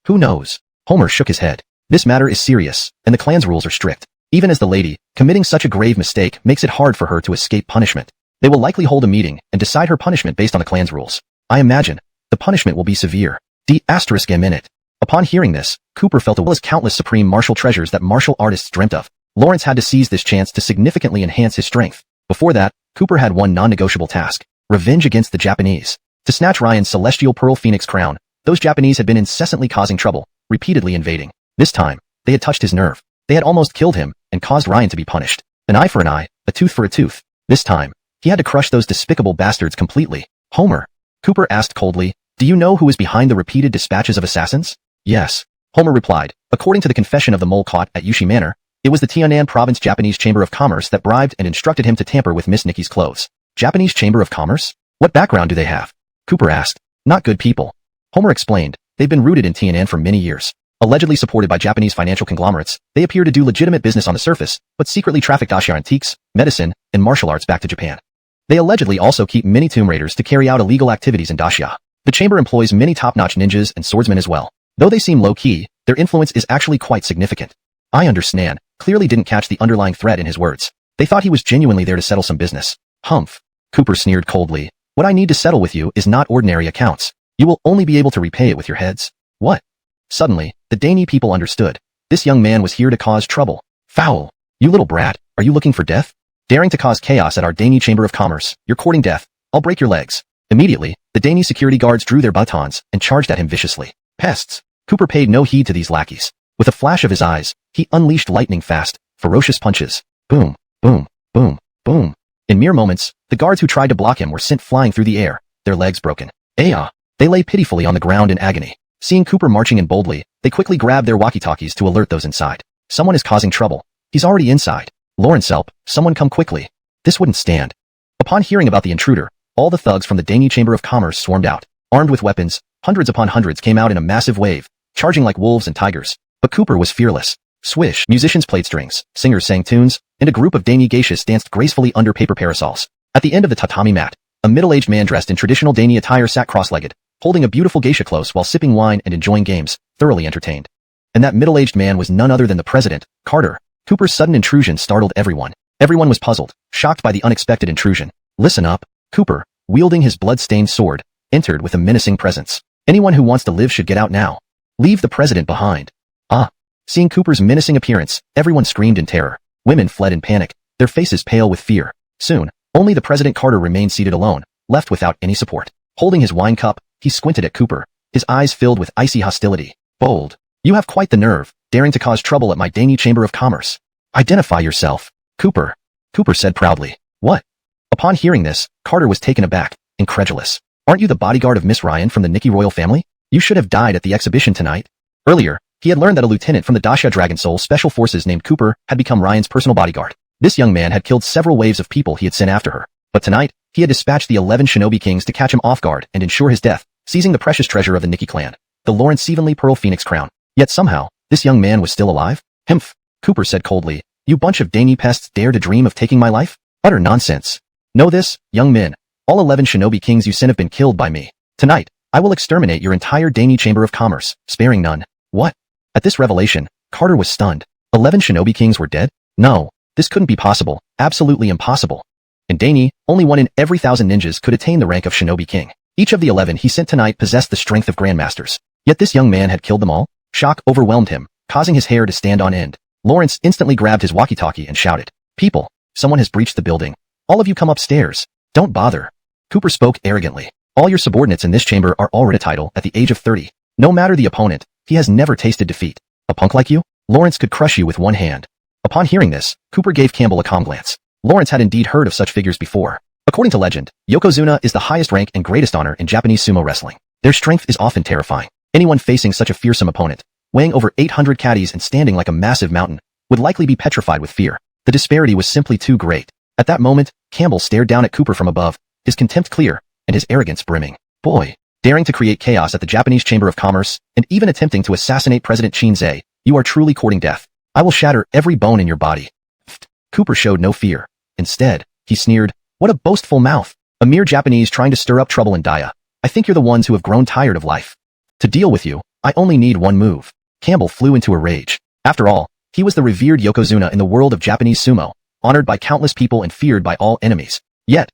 Who knows? Homer shook his head. This matter is serious, and the clan's rules are strict. Even as the lady, committing such a grave mistake makes it hard for her to escape punishment. They will likely hold a meeting and decide her punishment based on the clan's rules. I imagine the punishment will be severe. D***M. Upon hearing this, Cooper felt as countless supreme martial treasures that martial artists dreamt of. Lawrence had to seize this chance to significantly enhance his strength. Before that, Cooper had one non-negotiable task: revenge against the Japanese. To snatch Ryan's celestial pearl phoenix crown, those Japanese had been incessantly causing trouble, repeatedly invading. This time, they had touched his nerve. They had almost killed him and caused Ryan to be punished. An eye for an eye, a tooth for a tooth. This time, he had to crush those despicable bastards completely. Homer, Cooper asked coldly, do you know who is behind the repeated dispatches of assassins? Yes. Homer replied, according to the confession of the mole caught at Yushi Manor, it was the Tianan Province Japanese Chamber of Commerce that bribed and instructed him to tamper with Miss Nikki's clothes. Japanese Chamber of Commerce? What background do they have? Cooper asked. Not good people. Homer explained, they've been rooted in Tianan for many years. Allegedly supported by Japanese financial conglomerates, they appear to do legitimate business on the surface, but secretly traffic dacia antiques, medicine, and martial arts back to Japan. They allegedly also keep many tomb raiders to carry out illegal activities in dacia. The chamber employs many top-notch ninjas and swordsmen as well. Though they seem low-key, their influence is actually quite significant. I understand, clearly didn't catch the underlying threat in his words. They thought he was genuinely there to settle some business. Humph. Cooper sneered coldly. What I need to settle with you is not ordinary accounts. You will only be able to repay it with your heads. What? Suddenly, the Dani people understood. This young man was here to cause trouble. Foul. You little brat, are you looking for death? Daring to cause chaos at our Dani Chamber of Commerce, you're courting death. I'll break your legs. Immediately, the Dani security guards drew their batons and charged at him viciously. Pests. Cooper paid no heed to these lackeys. With a flash of his eyes, he unleashed lightning-fast, ferocious punches. Boom, boom, boom, boom. In mere moments, the guards who tried to block him were sent flying through the air, their legs broken. Aya! They lay pitifully on the ground in agony. Seeing Cooper marching in boldly, they quickly grabbed their walkie-talkies to alert those inside. Someone is causing trouble. He's already inside. Lawrence, help, someone come quickly. This wouldn't stand. Upon hearing about the intruder, all the thugs from the Dani Chamber of Commerce swarmed out. Armed with weapons, hundreds upon hundreds came out in a massive wave, charging like wolves and tigers. But Cooper was fearless. Swish, musicians played strings, singers sang tunes, and a group of Dani geishas danced gracefully under paper parasols. At the end of the tatami mat, a middle-aged man dressed in traditional Dani attire sat cross-legged, holding a beautiful geisha close while sipping wine and enjoying games, thoroughly entertained. And that middle-aged man was none other than the president, Carter. Cooper's sudden intrusion startled everyone. Everyone was puzzled, shocked by the unexpected intrusion. Listen up. Cooper, wielding his blood-stained sword, entered with a menacing presence. Anyone who wants to live should get out now. Leave the president behind. Ah. Seeing Cooper's menacing appearance, everyone screamed in terror. Women fled in panic, their faces pale with fear. Soon, only the President Carter remained seated alone, left without any support. Holding his wine cup, he squinted at Cooper, his eyes filled with icy hostility. Bold. You have quite the nerve, daring to cause trouble at my Dani Chamber of Commerce. Identify yourself. Cooper. Cooper said proudly. What? Upon hearing this, Carter was taken aback, incredulous. Aren't you the bodyguard of Miss Ryan from the Nikki royal family? You should have died at the exhibition tonight. Earlier, he had learned that a lieutenant from the Dacia Dragon Soul Special Forces named Cooper had become Ryan's personal bodyguard. This young man had killed several waves of people he had sent after her. But tonight, he had dispatched the 11 shinobi kings to catch him off guard and ensure his death, seizing the precious treasure of the Nikki clan, the Lawrence Stephenly Pearl Phoenix crown. Yet somehow, this young man was still alive? Humph, Cooper said coldly. You bunch of Dani pests dare to dream of taking my life? Utter nonsense. Know this, young men. All 11 shinobi kings you sent have been killed by me. Tonight, I will exterminate your entire Dani Chamber of Commerce, sparing none. What? At this revelation, Carter was stunned. 11 shinobi kings were dead? No, this couldn't be possible. Absolutely impossible. In Dani, only one in every 1,000 ninjas could attain the rank of shinobi king. Each of the 11 he sent tonight possessed the strength of grandmasters. Yet this young man had killed them all? Shock overwhelmed him, causing his hair to stand on end. Lawrence instantly grabbed his walkie-talkie and shouted, People, someone has breached the building. All of you come upstairs. Don't bother. Cooper spoke arrogantly. All your subordinates in this chamber are already title at the age of 30. No matter the opponent, he has never tasted defeat. A punk like you? Lawrence could crush you with one hand. Upon hearing this, Cooper gave Campbell a calm glance. Lawrence had indeed heard of such figures before. According to legend, Yokozuna is the highest rank and greatest honor in Japanese sumo wrestling. Their strength is often terrifying. Anyone facing such a fearsome opponent, weighing over 800 caddies and standing like a massive mountain, would likely be petrified with fear. The disparity was simply too great. At that moment, Campbell stared down at Cooper from above, his contempt clear, and his arrogance brimming. Boy, daring to create chaos at the Japanese Chamber of Commerce, and even attempting to assassinate President Shinzei, you are truly courting death. I will shatter every bone in your body. Cooper showed no fear. Instead, he sneered, what a boastful mouth. A mere Japanese trying to stir up trouble in Daya. I think you're the ones who have grown tired of life. To deal with you, I only need one move. Campbell flew into a rage. After all, he was the revered Yokozuna in the world of Japanese sumo, honored by countless people and feared by all enemies. Yet,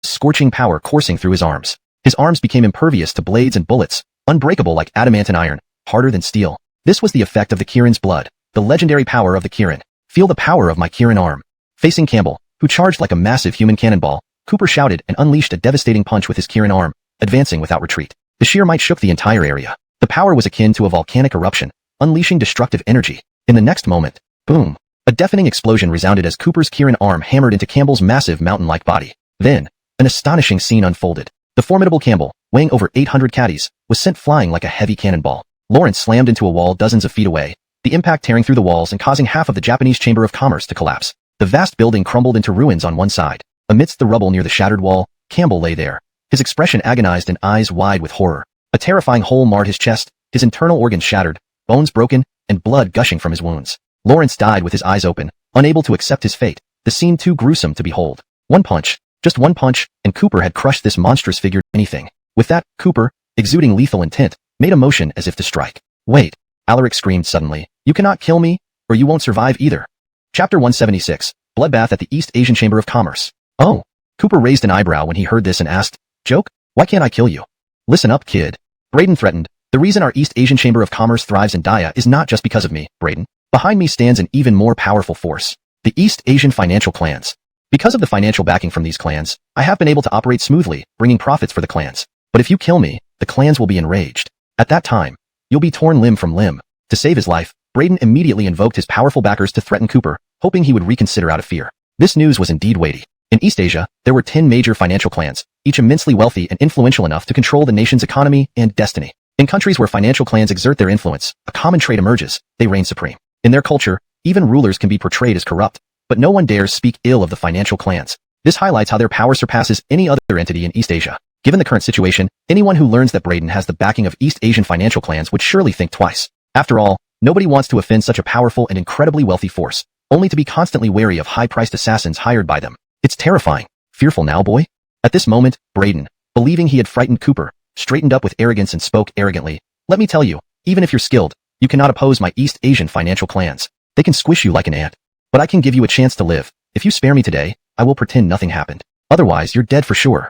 scorching power coursing through his arms. His arms became impervious to blades and bullets, unbreakable like adamant iron, harder than steel. This was the effect of the Kirin's blood, the legendary power of the Kirin. Feel the power of my Kirin arm. Facing Campbell, who charged like a massive human cannonball, Cooper shouted and unleashed a devastating punch with his Kirin arm, advancing without retreat. The sheer might shook the entire area. The power was akin to a volcanic eruption, unleashing destructive energy. In the next moment, boom! A deafening explosion resounded as Cooper's Kirin arm hammered into Campbell's massive mountain-like body. Then, an astonishing scene unfolded. The formidable Campbell, weighing over 800 caddies, was sent flying like a heavy cannonball. Lawrence slammed into a wall dozens of feet away, the impact tearing through the walls and causing half of the Japanese Chamber of Commerce to collapse. The vast building crumbled into ruins on one side. Amidst the rubble near the shattered wall, Campbell lay there, his expression agonized and eyes wide with horror. A terrifying hole marred his chest, his internal organs shattered, bones broken, and blood gushing from his wounds. Lawrence died with his eyes open, unable to accept his fate, the scene too gruesome to behold. One punch, just one punch, and Cooper had crushed this monstrous figure. Anything. With that, Cooper, exuding lethal intent, made a motion as if to strike. Wait, Alaric screamed suddenly. You cannot kill me, or you won't survive either. Chapter 176, Bloodbath at the East Asian Chamber of Commerce. Oh. Cooper raised an eyebrow when he heard this and asked, Joke? Why can't I kill you? Listen up, kid. Braden threatened. The reason our East Asian Chamber of Commerce thrives in Daya is not just because of me, Braden. Behind me stands an even more powerful force. The East Asian financial clans. Because of the financial backing from these clans, I have been able to operate smoothly, bringing profits for the clans. But if you kill me, the clans will be enraged. At that time, you'll be torn limb from limb. To save his life, Braden immediately invoked his powerful backers to threaten Cooper, hoping he would reconsider out of fear. This news was indeed weighty. In East Asia, there were 10 major financial clans, each immensely wealthy and influential enough to control the nation's economy and destiny. In countries where financial clans exert their influence, a common trait emerges: they reign supreme. In their culture, even rulers can be portrayed as corrupt, but no one dares speak ill of the financial clans. This highlights how their power surpasses any other entity in East Asia. Given the current situation, anyone who learns that Braden has the backing of East Asian financial clans would surely think twice. After all, nobody wants to offend such a powerful and incredibly wealthy force, only to be constantly wary of high-priced assassins hired by them. It's terrifying. Fearful now, boy? At this moment, Braden, believing he had frightened Cooper, straightened up with arrogance and spoke arrogantly. Let me tell you, even if you're skilled, you cannot oppose my East Asian financial clans. They can squish you like an ant. But I can give you a chance to live. If you spare me today, I will pretend nothing happened. Otherwise, you're dead for sure.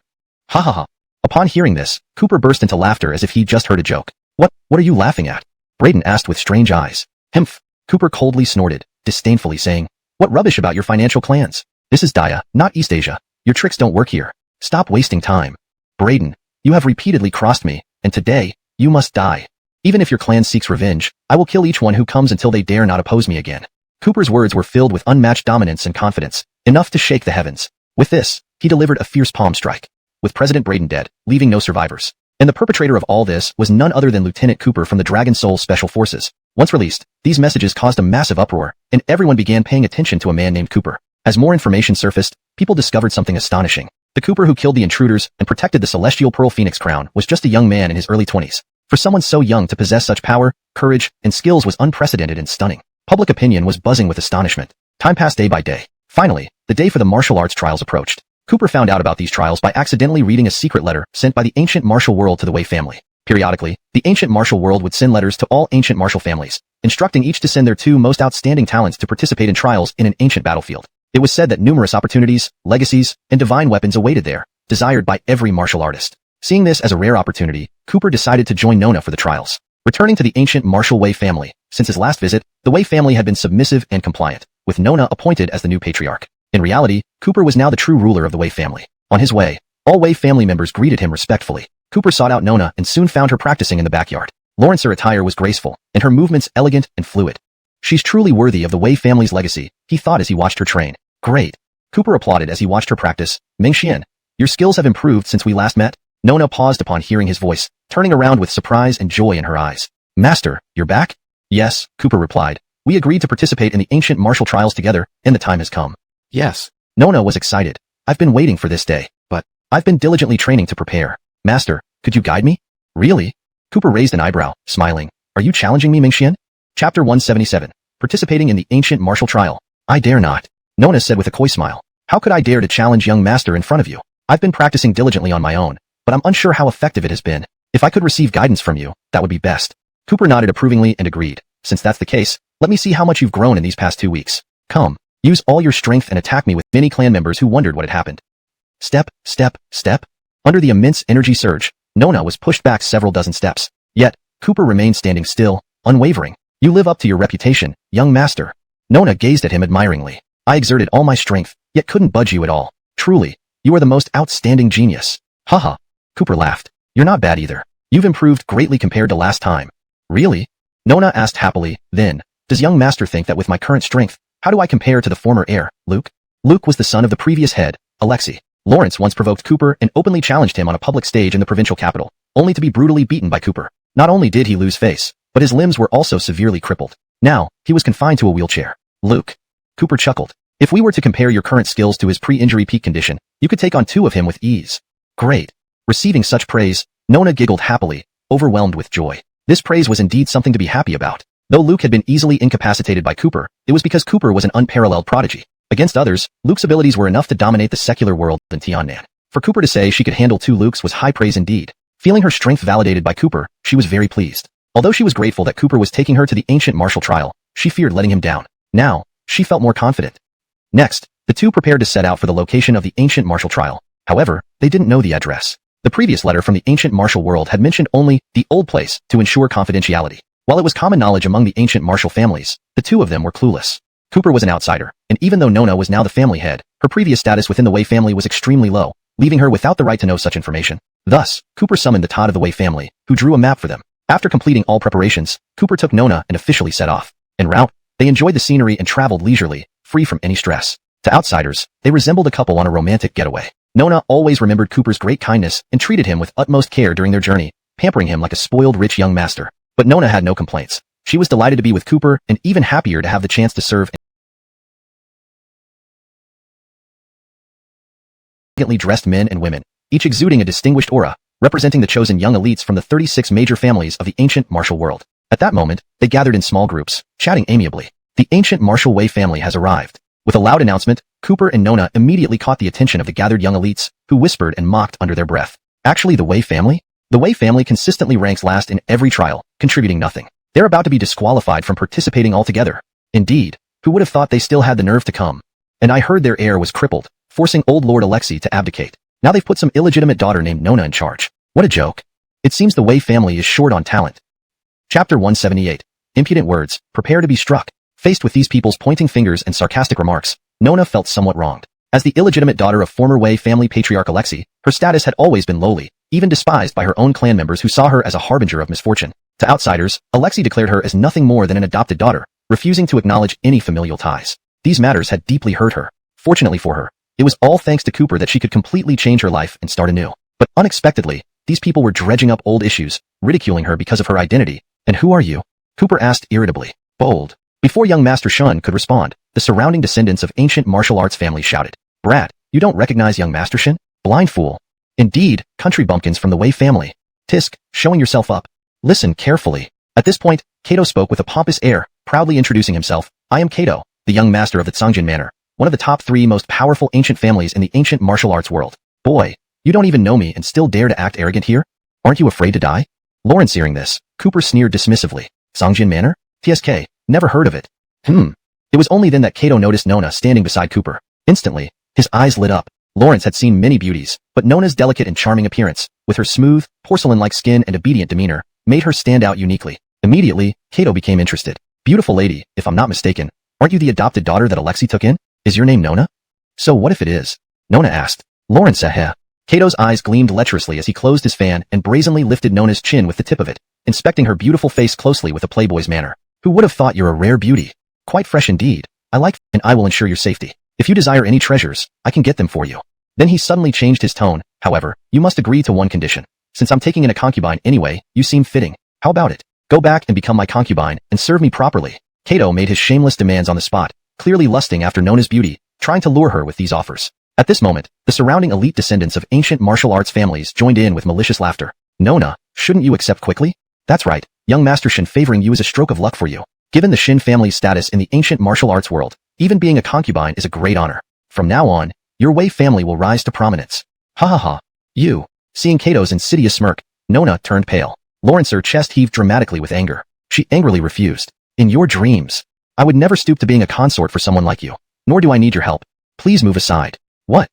Ha ha ha. Upon hearing this, Cooper burst into laughter as if he'd just heard a joke. What are you laughing at? Braden asked with strange eyes. Humph. Cooper coldly snorted, disdainfully saying, what rubbish about your financial clans? This is Daya, not East Asia. Your tricks don't work here. Stop wasting time. Braden, you have repeatedly crossed me, and today, you must die. Even if your clan seeks revenge, I will kill each one who comes until they dare not oppose me again. Cooper's words were filled with unmatched dominance and confidence, enough to shake the heavens. With this, he delivered a fierce palm strike. With President Braden dead, leaving no survivors. And the perpetrator of all this was none other than Lieutenant Cooper from the Dragon Soul Special Forces. Once released, these messages caused a massive uproar, and everyone began paying attention to a man named Cooper. As more information surfaced, people discovered something astonishing. The Cooper who killed the intruders and protected the Celestial Pearl Phoenix crown was just a young man in his early 20s. For someone so young to possess such power, courage, and skills was unprecedented and stunning. Public opinion was buzzing with astonishment. Time passed day by day. Finally, the day for the martial arts trials approached. Cooper found out about these trials by accidentally reading a secret letter sent by the ancient martial world to the Wei family. Periodically, the ancient martial world would send letters to all ancient martial families, instructing each to send their 2 most outstanding talents to participate in trials in an ancient battlefield. It was said that numerous opportunities, legacies, and divine weapons awaited there, desired by every martial artist. Seeing this as a rare opportunity, Cooper decided to join Nona for the trials. Returning to the ancient martial Wei family, since his last visit, the Wei family had been submissive and compliant, with Nona appointed as the new patriarch. In reality, Cooper was now the true ruler of the Wei family. On his way, all Wei family members greeted him respectfully. Cooper sought out Nona and soon found her practicing in the backyard. Her attire was graceful, and her movements elegant and fluid. She's truly worthy of the Wei family's legacy, he thought as he watched her train. Great. Cooper applauded as he watched her practice. Mingxian, your skills have improved since we last met? Nona paused upon hearing his voice, turning around with surprise and joy in her eyes. Master, you're back? Yes, Cooper replied, We agreed to participate in the ancient martial trials together, and the time has come. Yes. Nona was excited. I've been waiting for this day, but I've been diligently training to prepare. Master, could you guide me? Really? Cooper raised an eyebrow, smiling. Are you challenging me, Mingxian? Chapter 177. Participating in the ancient martial trial. I dare not. Nona said with a coy smile. How could I dare to challenge young master in front of you? I've been practicing diligently on my own, but I'm unsure how effective it has been. If I could receive guidance from you, that would be best. Cooper nodded approvingly and agreed. Since that's the case, let me see how much you've grown in these past 2 weeks. Come, use all your strength and attack me with many clan members who wondered what had happened. Step, step, step. Under the immense energy surge, Nona was pushed back several dozen steps. Yet, Cooper remained standing still, unwavering. You live up to your reputation, young master. Nona gazed at him admiringly. I exerted all my strength, yet couldn't budge you at all. Truly, you are the most outstanding genius. Haha. Cooper laughed. You're not bad either. You've improved greatly compared to last time. Really? Nona asked happily. Then, does young master think that with my current strength, how do I compare to the former heir, Luke? Luke was the son of the previous head, Alexei. Lawrence once provoked Cooper and openly challenged him on a public stage in the provincial capital, only to be brutally beaten by Cooper. Not only did he lose face, but his limbs were also severely crippled. Now, he was confined to a wheelchair. Luke. Cooper chuckled. If we were to compare your current skills to his pre-injury peak condition, you could take on 2 of him with ease. Great. Receiving such praise, Nona giggled happily, overwhelmed with joy. This praise was indeed something to be happy about. Though Luke had been easily incapacitated by Cooper, it was because Cooper was an unparalleled prodigy. Against others, Luke's abilities were enough to dominate the secular world in Tiannan. For Cooper to say she could handle 2 Lukes was high praise indeed. Feeling her strength validated by Cooper, she was very pleased. Although she was grateful that Cooper was taking her to the ancient martial trial, she feared letting him down. Now, she felt more confident. Next, the 2 prepared to set out for the location of the ancient martial trial. However, they didn't know the address. The previous letter from the ancient martial world had mentioned only the old place to ensure confidentiality. While it was common knowledge among the ancient martial families, the 2 of them were clueless. Cooper was an outsider, and even though Nona was now the family head, her previous status within the Wei family was extremely low, leaving her without the right to know such information. Thus, Cooper summoned the Todd of the Wei family, who drew a map for them. After completing all preparations, Cooper took Nona and officially set off. En route, they enjoyed the scenery and traveled leisurely, free from any stress. To outsiders, they resembled a couple on a romantic getaway. Nona always remembered Cooper's great kindness and treated him with utmost care during their journey, pampering him like a spoiled rich young master. But Nona had no complaints. She was delighted to be with Cooper and even happier to have the chance to serve elegantly dressed men and women, each exuding a distinguished aura, representing the chosen young elites from the 36 major families of the ancient martial world. At that moment, they gathered in small groups, chatting amiably. The ancient martial Wei family has arrived. With a loud announcement, Cooper and Nona immediately caught the attention of the gathered young elites, who whispered and mocked under their breath. Actually, the Wei family? The Wei family consistently ranks last in every trial, contributing nothing. They're about to be disqualified from participating altogether. Indeed, who would have thought they still had the nerve to come? And I heard their heir was crippled, forcing old Lord Alexei to abdicate. Now they've put some illegitimate daughter named Nona in charge. What a joke. It seems the Wei family is short on talent. Chapter 178. Impudent words, prepare to be struck. Faced with these people's pointing fingers and sarcastic remarks, Nona felt somewhat wronged. As the illegitimate daughter of former Wei family patriarch Alexei, her status had always been lowly, even despised by her own clan members who saw her as a harbinger of misfortune. To outsiders, Alexei declared her as nothing more than an adopted daughter, refusing to acknowledge any familial ties. These matters had deeply hurt her. Fortunately for her, it was all thanks to Cooper that she could completely change her life and start anew. But unexpectedly, these people were dredging up old issues, ridiculing her because of her identity. And who are you? Cooper asked irritably. Bold. Before young Master Shun could respond, the surrounding descendants of ancient martial arts families shouted. Brat, you don't recognize young Master Shun? Blind fool. Indeed, country bumpkins from the Wei family. Tisk, showing yourself up. Listen carefully. At this point, Kato spoke with a pompous air, proudly introducing himself. I am Kato, the young master of the Tsangjin Manor, one of the top 3 most powerful ancient families in the ancient martial arts world. Boy, you don't even know me and still dare to act arrogant here? Aren't you afraid to die? Lawrence hearing this, Cooper sneered dismissively. Tsangjin Manor? TSK, never heard of it. It was only then that Kato noticed Nona standing beside Cooper. Instantly, his eyes lit up. Lawrence had seen many beauties, but Nona's delicate and charming appearance, with her smooth, porcelain-like skin and obedient demeanor, made her stand out uniquely. Immediately, Kato became interested. Beautiful lady, if I'm not mistaken, aren't you the adopted daughter that Alexei took in? Is your name Nona? So what if it is? Nona asked. Lawrence said. Kato's eyes gleamed lecherously as he closed his fan and brazenly lifted Nona's chin with the tip of it, inspecting her beautiful face closely with a playboy's manner. Who would have thought you're a rare beauty? Quite fresh indeed. I like, and I will ensure your safety. If you desire any treasures, I can get them for you. Then he suddenly changed his tone. However, you must agree to one condition. Since I'm taking in a concubine anyway, you seem fitting. How about it? Go back and become my concubine and serve me properly. Kato made his shameless demands on the spot, clearly lusting after Nona's beauty, trying to lure her with these offers. At this moment, the surrounding elite descendants of ancient martial arts families joined in with malicious laughter. Nona, shouldn't you accept quickly? That's right, young Master Shin favoring you is a stroke of luck for you. Given the Shin family's status in the ancient martial arts world, even being a concubine is a great honor. From now on, your Wei family will rise to prominence. Ha ha ha. You. Seeing Kato's insidious smirk, Nona turned pale. Lawrence's chest heaved dramatically with anger. She angrily refused. In your dreams, I would never stoop to being a consort for someone like you. Nor do I need your help. Please move aside. What?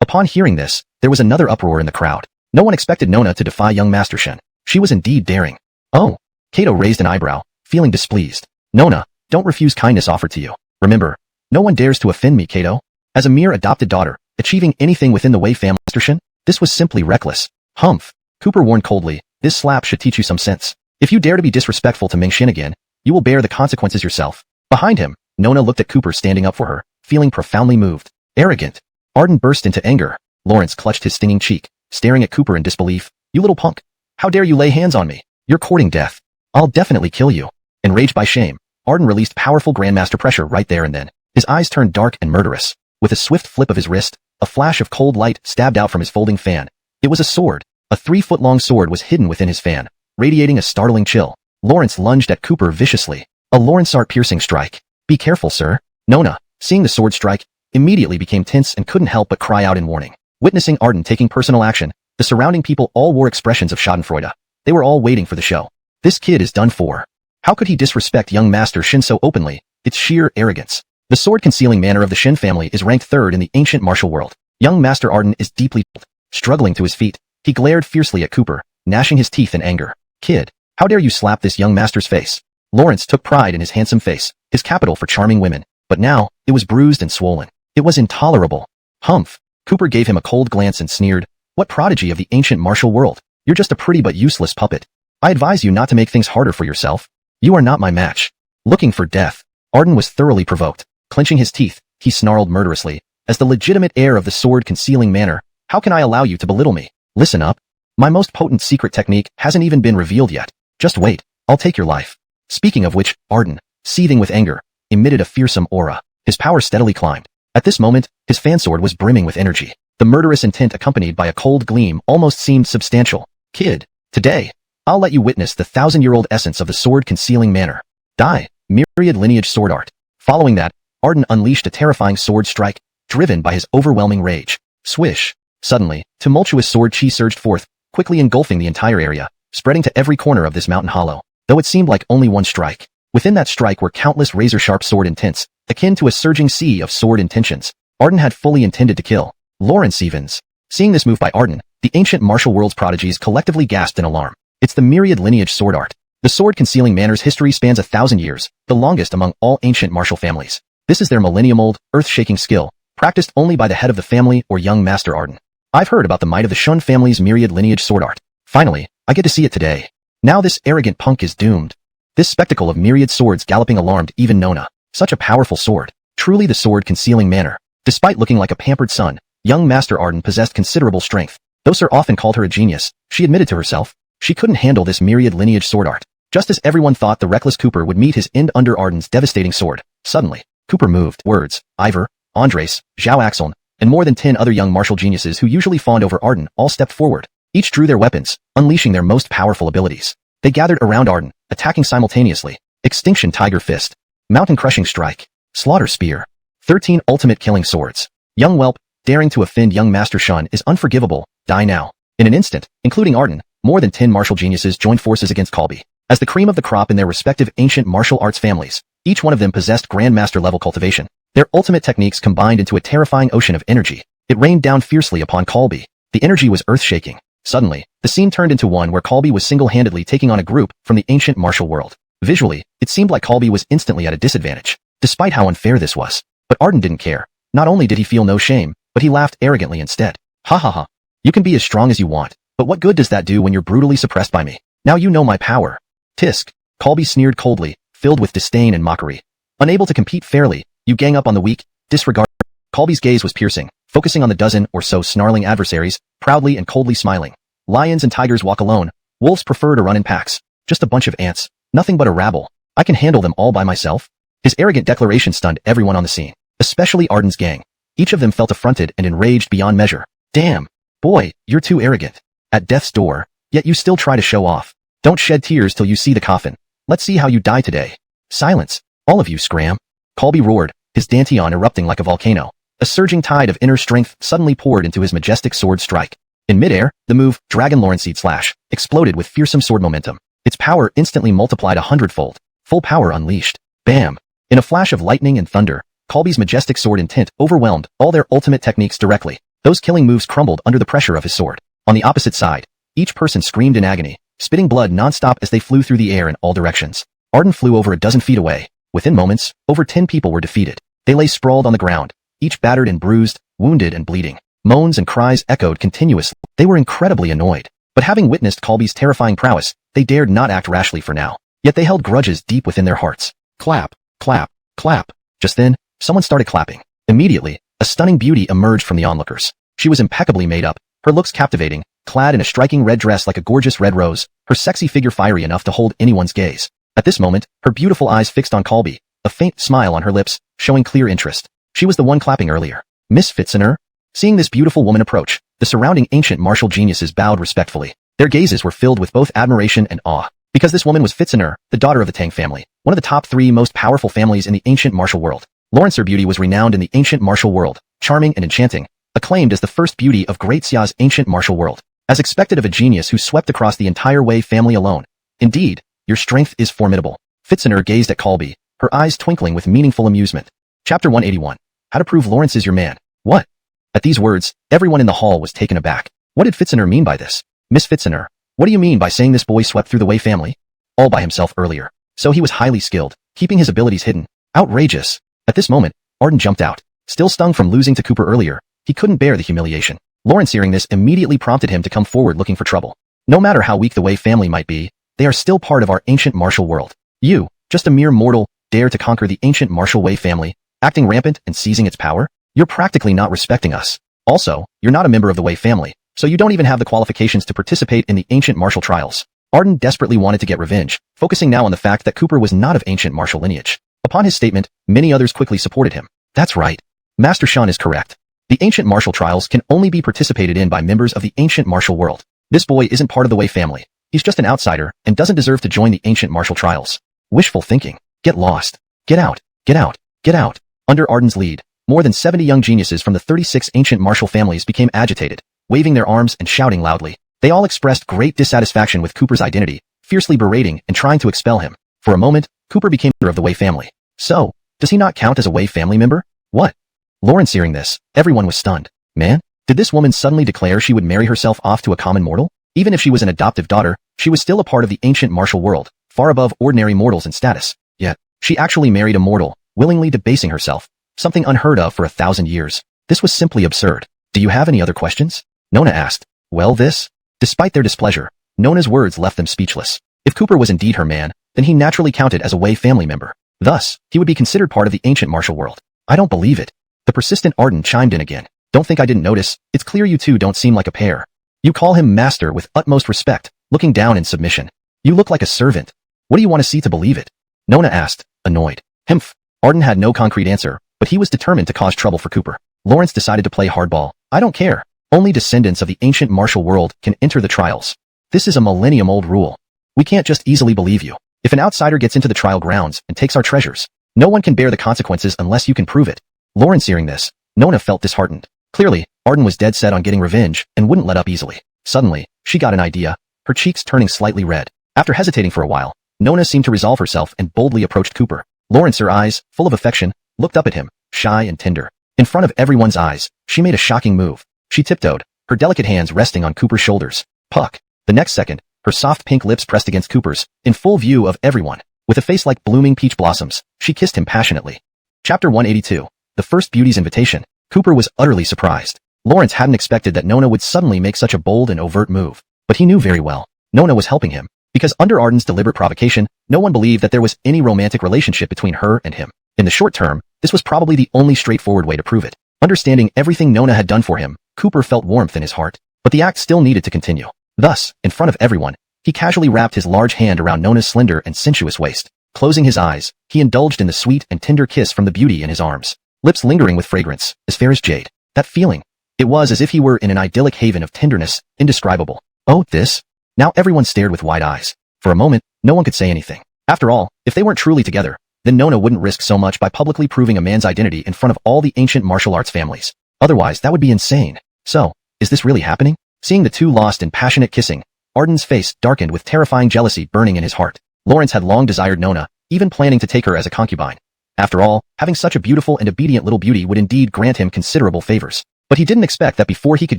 Upon hearing this, there was another uproar in the crowd. No one expected Nona to defy young Master Shin. She was indeed daring. Oh. Kato raised an eyebrow, feeling displeased. Nona, don't refuse kindness offered to you. Remember, no one dares to offend me, Kato. As a mere adopted daughter, achieving anything within the Wei family, Master Shin? This was simply reckless. Humph. Cooper warned coldly, this slap should teach you some sense. If you dare to be disrespectful to Ming Xin again, you will bear the consequences yourself. Behind him, Nona looked at Cooper standing up for her, feeling profoundly moved. Arrogant. Arden burst into anger. Lawrence clutched his stinging cheek, staring at Cooper in disbelief. You little punk. How dare you lay hands on me? You're courting death. I'll definitely kill you. Enraged by shame, Arden released powerful Grandmaster pressure right there and then. His eyes turned dark and murderous. With a swift flip of his wrist, a flash of cold light stabbed out from his folding fan. It was a sword. A 3-foot-long sword was hidden within his fan, radiating a startling chill. Lawrence lunged at Cooper viciously. A Lawrence-art piercing strike. Be careful, sir. Nona, seeing the sword strike, immediately became tense and couldn't help but cry out in warning. Witnessing Arden taking personal action, the surrounding people all wore expressions of schadenfreude. They were all waiting for the show. This kid is done for. How could he disrespect young Master Shin so openly? It's sheer arrogance. The sword-concealing manner of the Shin family is ranked third in the ancient martial world. Young Master Arden is deeply troubled. Struggling to his feet, he glared fiercely at Cooper, gnashing his teeth in anger. Kid, how dare you slap this young master's face? Lawrence took pride in his handsome face, his capital for charming women, but now, it was bruised and swollen. It was intolerable. Humph. Cooper gave him a cold glance and sneered. What prodigy of the ancient martial world? You're just a pretty but useless puppet. I advise you not to make things harder for yourself. You are not my match. Looking for death. Arden was thoroughly provoked. Clenching his teeth, he snarled murderously. As the legitimate heir of the sword-concealing manor, how can I allow you to belittle me? Listen up. My most potent secret technique hasn't even been revealed yet. Just wait. I'll take your life. Speaking of which, Arden, seething with anger, emitted a fearsome aura. His power steadily climbed. At this moment, his fan sword was brimming with energy. The murderous intent accompanied by a cold gleam almost seemed substantial. Kid, today, I'll let you witness the 1,000-year-old essence of the sword-concealing manor. Die, myriad lineage sword art. Following that, Arden unleashed a terrifying sword strike, driven by his overwhelming rage. Swish. Suddenly, tumultuous sword chi surged forth, quickly engulfing the entire area, spreading to every corner of this mountain hollow. Though it seemed like only one strike, within that strike were countless razor-sharp sword intents, akin to a surging sea of sword intentions. Arden had fully intended to kill Lawrence Evans. Seeing this move by Arden, the ancient martial world's prodigies collectively gasped in alarm. It's the myriad lineage sword art. The sword-concealing manor's history spans 1,000 years, the longest among all ancient martial families. This is their millennium-old, earth-shaking skill, practiced only by the head of the family or young Master Arden. I've heard about the might of the Shun family's myriad lineage sword art. Finally, I get to see it today. Now this arrogant punk is doomed. This spectacle of myriad swords galloping alarmed even Nona. Such a powerful sword. Truly the sword-concealing manor. Despite looking like a pampered son, young Master Arden possessed considerable strength. Though Sir often called her a genius, she admitted to herself, she couldn't handle this myriad lineage sword art. Just as everyone thought the reckless Cooper would meet his end under Arden's devastating sword, suddenly, Cooper moved. Words, Ivor, Andres, Zhao Axeln, and more than 10 other young martial geniuses who usually fawned over Arden all stepped forward. Each drew their weapons, unleashing their most powerful abilities. They gathered around Arden, attacking simultaneously. Extinction Tiger Fist, Mountain Crushing Strike, Slaughter Spear, 13 Ultimate Killing Swords. Young whelp, daring to offend young Master Shun is unforgivable. Die now. In an instant, including Arden, more than 10 martial geniuses joined forces against Colby. As the cream of the crop in their respective ancient martial arts families, each one of them possessed Grandmaster level cultivation. Their ultimate techniques combined into a terrifying ocean of energy. It rained down fiercely upon Colby. The energy was earth-shaking. Suddenly, the scene turned into one where Colby was single-handedly taking on a group from the ancient martial world. Visually, it seemed like Colby was instantly at a disadvantage, despite how unfair this was. But Arden didn't care. Not only did he feel no shame, but he laughed arrogantly instead. Ha ha ha. You can be as strong as you want, but what good does that do when you're brutally suppressed by me? Now you know my power. Tisk. Colby sneered coldly, filled with disdain and mockery. Unable to compete fairly, you gang up on the weak, disregard. Colby's gaze was piercing, focusing on the dozen or so snarling adversaries, proudly and coldly smiling. Lions and tigers walk alone. Wolves prefer to run in packs. Just a bunch of ants. Nothing but a rabble. I can handle them all by myself. His arrogant declaration stunned everyone on the scene, especially Arden's gang. Each of them felt affronted and enraged beyond measure. Damn. Boy, you're too arrogant. At death's door, yet you still try to show off. Don't shed tears till you see the coffin. Let's see how you die today. Silence. All of you scram. Colby roared, his dantian erupting like a volcano. A surging tide of inner strength suddenly poured into his majestic sword strike. In midair, the move, Dragon Lawrenceed Slash, exploded with fearsome sword momentum. Its power instantly multiplied 100-fold. Full power unleashed. Bam! In a flash of lightning and thunder, Colby's majestic sword intent overwhelmed all their ultimate techniques directly. Those killing moves crumbled under the pressure of his sword. On the opposite side, each person screamed in agony, spitting blood non-stop as they flew through the air in all directions. Arden flew over a dozen feet away. Within moments, over 10 people were defeated. They lay sprawled on the ground, each battered and bruised, wounded and bleeding. Moans and cries echoed continuously. They were incredibly annoyed. But having witnessed Colby's terrifying prowess, they dared not act rashly for now. Yet they held grudges deep within their hearts. Clap, clap, clap. Just then, someone started clapping. Immediately, a stunning beauty emerged from the onlookers. She was impeccably made up, her looks captivating, clad in a striking red dress like a gorgeous red rose, her sexy figure fiery enough to hold anyone's gaze. At this moment, her beautiful eyes fixed on Colby, a faint smile on her lips, showing clear interest. She was the one clapping earlier. Miss Fitziner? Seeing this beautiful woman approach, the surrounding ancient martial geniuses bowed respectfully. Their gazes were filled with both admiration and awe. Because this woman was Fitziner, the daughter of the Tang family, one of the top 3 most powerful families in the ancient martial world. Lawrence's beauty was renowned in the ancient martial world, charming and enchanting, acclaimed as the first beauty of Great Xia's ancient martial world, as expected of a genius who swept across the entire Wei family alone. Indeed, your strength is formidable. Fitziner gazed at Colby, her eyes twinkling with meaningful amusement. Chapter 181. How to prove Lawrence is your man. What? At these words, everyone in the hall was taken aback. What did Fitziner mean by this? Miss Fitziner, what do you mean by saying this boy swept through the Wei family? All by himself earlier. So he was highly skilled, keeping his abilities hidden. Outrageous. At this moment, Arden jumped out. Still stung from losing to Cooper earlier, he couldn't bear the humiliation. Lawrence hearing this immediately prompted him to come forward looking for trouble. No matter how weak the Wei family might be, they are still part of our ancient martial world. You, just a mere mortal, dare to conquer the ancient martial Wei family, acting rampant and seizing its power? You're practically not respecting us. Also, you're not a member of the Wei family, so you don't even have the qualifications to participate in the ancient martial trials. Arden desperately wanted to get revenge, focusing now on the fact that Cooper was not of ancient martial lineage. Upon his statement, many others quickly supported him. That's right. Master Shan is correct. The ancient martial trials can only be participated in by members of the ancient martial world. This boy isn't part of the Wei family. He's just an outsider and doesn't deserve to join the ancient martial trials. Wishful thinking. Get lost. Get out. Get out. Get out. Under Arden's lead, more than 70 young geniuses from the 36 ancient martial families became agitated, waving their arms and shouting loudly. They all expressed great dissatisfaction with Cooper's identity, fiercely berating and trying to expel him. For a moment, Cooper became leader of the Wei family. So, does he not count as a Wei family member? What? Lawrence hearing this, everyone was stunned. Man, did this woman suddenly declare she would marry herself off to a common mortal? Even if she was an adoptive daughter, she was still a part of the ancient martial world, far above ordinary mortals in status. Yet, she actually married a mortal, willingly debasing herself, something unheard of for 1,000 years. This was simply absurd. Do you have any other questions? Nona asked. Well, this? Despite their displeasure, Nona's words left them speechless. If Cooper was indeed her man, then he naturally counted as a Wei family member. Thus, he would be considered part of the ancient martial world. I don't believe it. The persistent Arden chimed in again. Don't think I didn't notice. It's clear you two don't seem like a pair. You call him master with utmost respect, looking down in submission. You look like a servant. What do you want to see to believe it? Nona asked, annoyed. Humph. Arden had no concrete answer, but he was determined to cause trouble for Cooper. Lawrence decided to play hardball. I don't care. Only descendants of the ancient martial world can enter the trials. This is a millennium-old rule. We can't just easily believe you. If an outsider gets into the trial grounds and takes our treasures, no one can bear the consequences unless you can prove it. Lawrence hearing this, Nona felt disheartened. Clearly, Arden was dead set on getting revenge and wouldn't let up easily. Suddenly, she got an idea, her cheeks turning slightly red. After hesitating for a while, Nona seemed to resolve herself and boldly approached Cooper. Lawrence, her eyes, full of affection, looked up at him, shy and tender. In front of everyone's eyes, she made a shocking move. She tiptoed, her delicate hands resting on Cooper's shoulders. Puck. The next second, her soft pink lips pressed against Cooper's, in full view of everyone. With a face like blooming peach blossoms, she kissed him passionately. Chapter 182. The First Beauty's Invitation. Cooper was utterly surprised. Lawrence hadn't expected that Nona would suddenly make such a bold and overt move. But he knew very well, Nona was helping him. Because under Arden's deliberate provocation, no one believed that there was any romantic relationship between her and him. In the short term, this was probably the only straightforward way to prove it. Understanding everything Nona had done for him, Cooper felt warmth in his heart. But the act still needed to continue. Thus, in front of everyone, he casually wrapped his large hand around Nona's slender and sensuous waist. Closing his eyes, he indulged in the sweet and tender kiss from the beauty in his arms. Lips lingering with fragrance, as fair as jade. That feeling. It was as if he were in an idyllic haven of tenderness, indescribable. Oh, this? Now everyone stared with wide eyes. For a moment, no one could say anything. After all, if they weren't truly together, then Nona wouldn't risk so much by publicly proving a man's identity in front of all the ancient martial arts families. Otherwise, that would be insane. So, is this really happening? Seeing the two lost in passionate kissing, Arden's face darkened with terrifying jealousy burning in his heart. Lawrence had long desired Nona, even planning to take her as a concubine. After all, having such a beautiful and obedient little beauty would indeed grant him considerable favors. But he didn't expect that before he could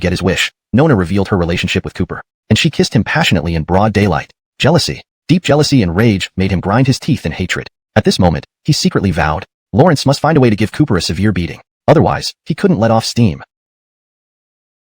get his wish, Nona revealed her relationship with Cooper, and she kissed him passionately in broad daylight. Jealousy, deep jealousy and rage made him grind his teeth in hatred. At this moment, he secretly vowed, Lawrence must find a way to give Cooper a severe beating. Otherwise, he couldn't let off steam.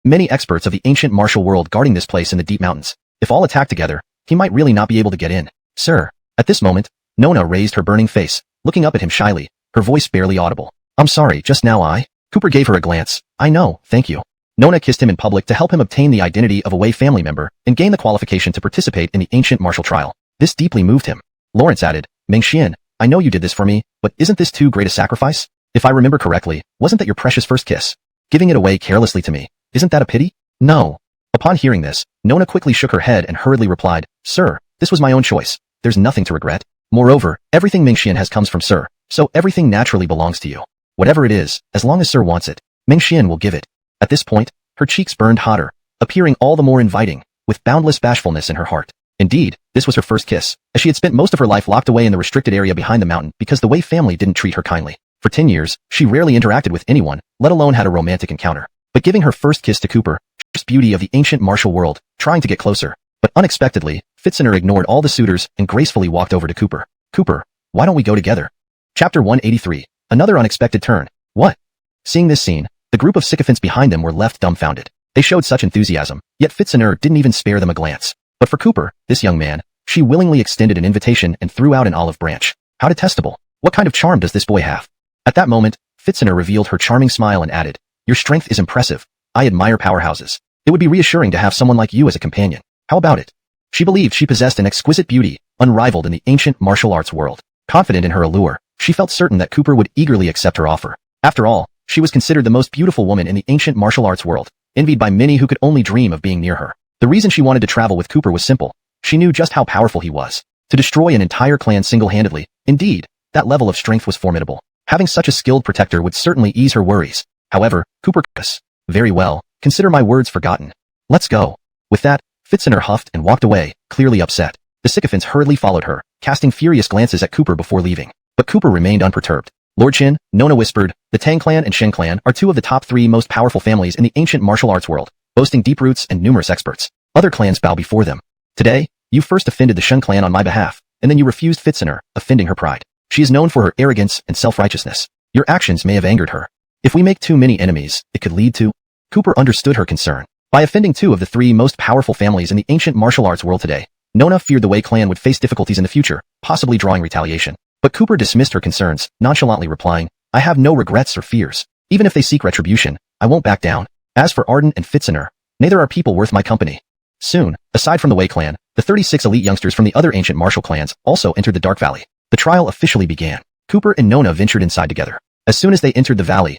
Many experts of the ancient martial world guarding this place in the deep mountains. If all attack together, he might really not be able to get in. Sir. At this moment, Nona raised her burning face, looking up at him shyly, her voice barely audible. I'm sorry, just now Cooper gave her a glance. I know, thank you. Nona kissed him in public to help him obtain the identity of a Wei family member and gain the qualification to participate in the ancient martial trial. This deeply moved him. Lawrence added, Meng Xian, I know you did this for me, but isn't this too great a sacrifice? If I remember correctly, wasn't that your precious first kiss? Giving it away carelessly to me, isn't that a pity? No. Upon hearing this, Nona quickly shook her head and hurriedly replied, Sir, this was my own choice. There's nothing to regret. Moreover, everything Meng Xian has comes from Sir, so everything naturally belongs to you. Whatever it is, as long as Sir wants it, Meng Xian will give it. At this point, her cheeks burned hotter, appearing all the more inviting, with boundless bashfulness in her heart. Indeed, this was her first kiss, as she had spent most of her life locked away in the restricted area behind the mountain because the Wei family didn't treat her kindly. For 10 years, she rarely interacted with anyone, let alone had a romantic encounter. But giving her first kiss to Cooper, first beauty of the ancient martial world, trying to get closer. But unexpectedly, Fitzener ignored all the suitors and gracefully walked over to Cooper. Cooper, why don't we go together? Chapter 183. Another unexpected turn. What? Seeing this scene, the group of sycophants behind them were left dumbfounded. They showed such enthusiasm, yet Fitzener didn't even spare them a glance. But for Cooper, this young man, she willingly extended an invitation and threw out an olive branch. How detestable. What kind of charm does this boy have? At that moment, Fitzener revealed her charming smile and added, Your strength is impressive. I admire powerhouses. It would be reassuring to have someone like you as a companion. How about it? She believed she possessed an exquisite beauty, unrivaled in the ancient martial arts world. Confident in her allure, she felt certain that Cooper would eagerly accept her offer. After all, she was considered the most beautiful woman in the ancient martial arts world, envied by many who could only dream of being near her. The reason she wanted to travel with Cooper was simple. She knew just how powerful he was. To destroy an entire clan single-handedly, indeed, that level of strength was formidable. Having such a skilled protector would certainly ease her worries. However, Cooper, very well, consider my words forgotten. Let's go. With that, Fitzener huffed and walked away, clearly upset. The sycophants hurriedly followed her, casting furious glances at Cooper before leaving. But Cooper remained unperturbed. Lord Qin, Nona whispered, the Tang clan and Shen clan are two of the top 3 most powerful families in the ancient martial arts world, boasting deep roots and numerous experts. Other clans bow before them. Today, you first offended the Shen clan on my behalf, and then you refused Fitzener, offending her pride. She is known for her arrogance and self-righteousness. Your actions may have angered her. If we make too many enemies, it could lead to... Cooper understood her concern. By offending 2 of the 3 most powerful families in the ancient martial arts world today, Nona feared the Wei clan would face difficulties in the future, possibly drawing retaliation. But Cooper dismissed her concerns, nonchalantly replying, I have no regrets or fears. Even if they seek retribution, I won't back down. As for Arden and Fitzener, neither are people worth my company. Soon, aside from the Wei clan, the 36 elite youngsters from the other ancient martial clans also entered the Dark Valley. The trial officially began. Cooper and Nona ventured inside together. As soon as they entered the valley,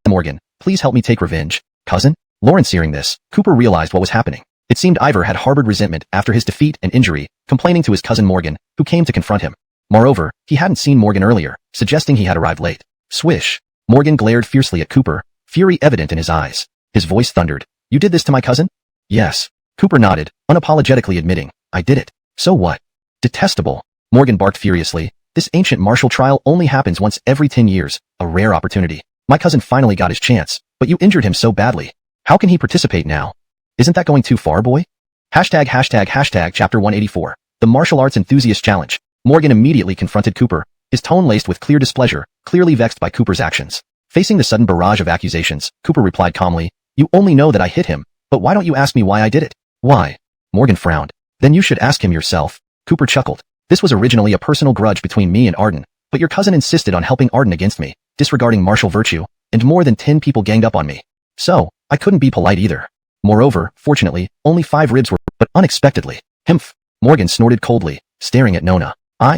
Morgan, please help me take revenge. Cousin? Lawrence hearing this, Cooper realized what was happening. It seemed Ivor had harbored resentment after his defeat and injury, complaining to his cousin Morgan, who came to confront him. Moreover, he hadn't seen Morgan earlier, suggesting he had arrived late. Swish! Morgan glared fiercely at Cooper, fury evident in his eyes. His voice thundered, You did this to my cousin? Yes. Cooper nodded, unapologetically admitting, I did it. So what? Detestable. Morgan barked furiously. This ancient martial trial only happens once every 10 years, a rare opportunity. My cousin finally got his chance, but you injured him so badly. How can he participate now? Isn't that going too far, boy? Hashtag chapter 184. The Martial Arts Enthusiast Challenge. Morgan immediately confronted Cooper, his tone laced with clear displeasure, clearly vexed by Cooper's actions. Facing the sudden barrage of accusations, Cooper replied calmly, You only know that I hit him, but why don't you ask me why I did it? Why? Morgan frowned. Then you should ask him yourself. Cooper chuckled. This was originally a personal grudge between me and Arden, but your cousin insisted on helping Arden against me, disregarding martial virtue, and more than 10 people ganged up on me. So, I couldn't be polite either. Moreover, fortunately, only 5 ribs were, but unexpectedly. Humph! Morgan snorted coldly, staring at Nona.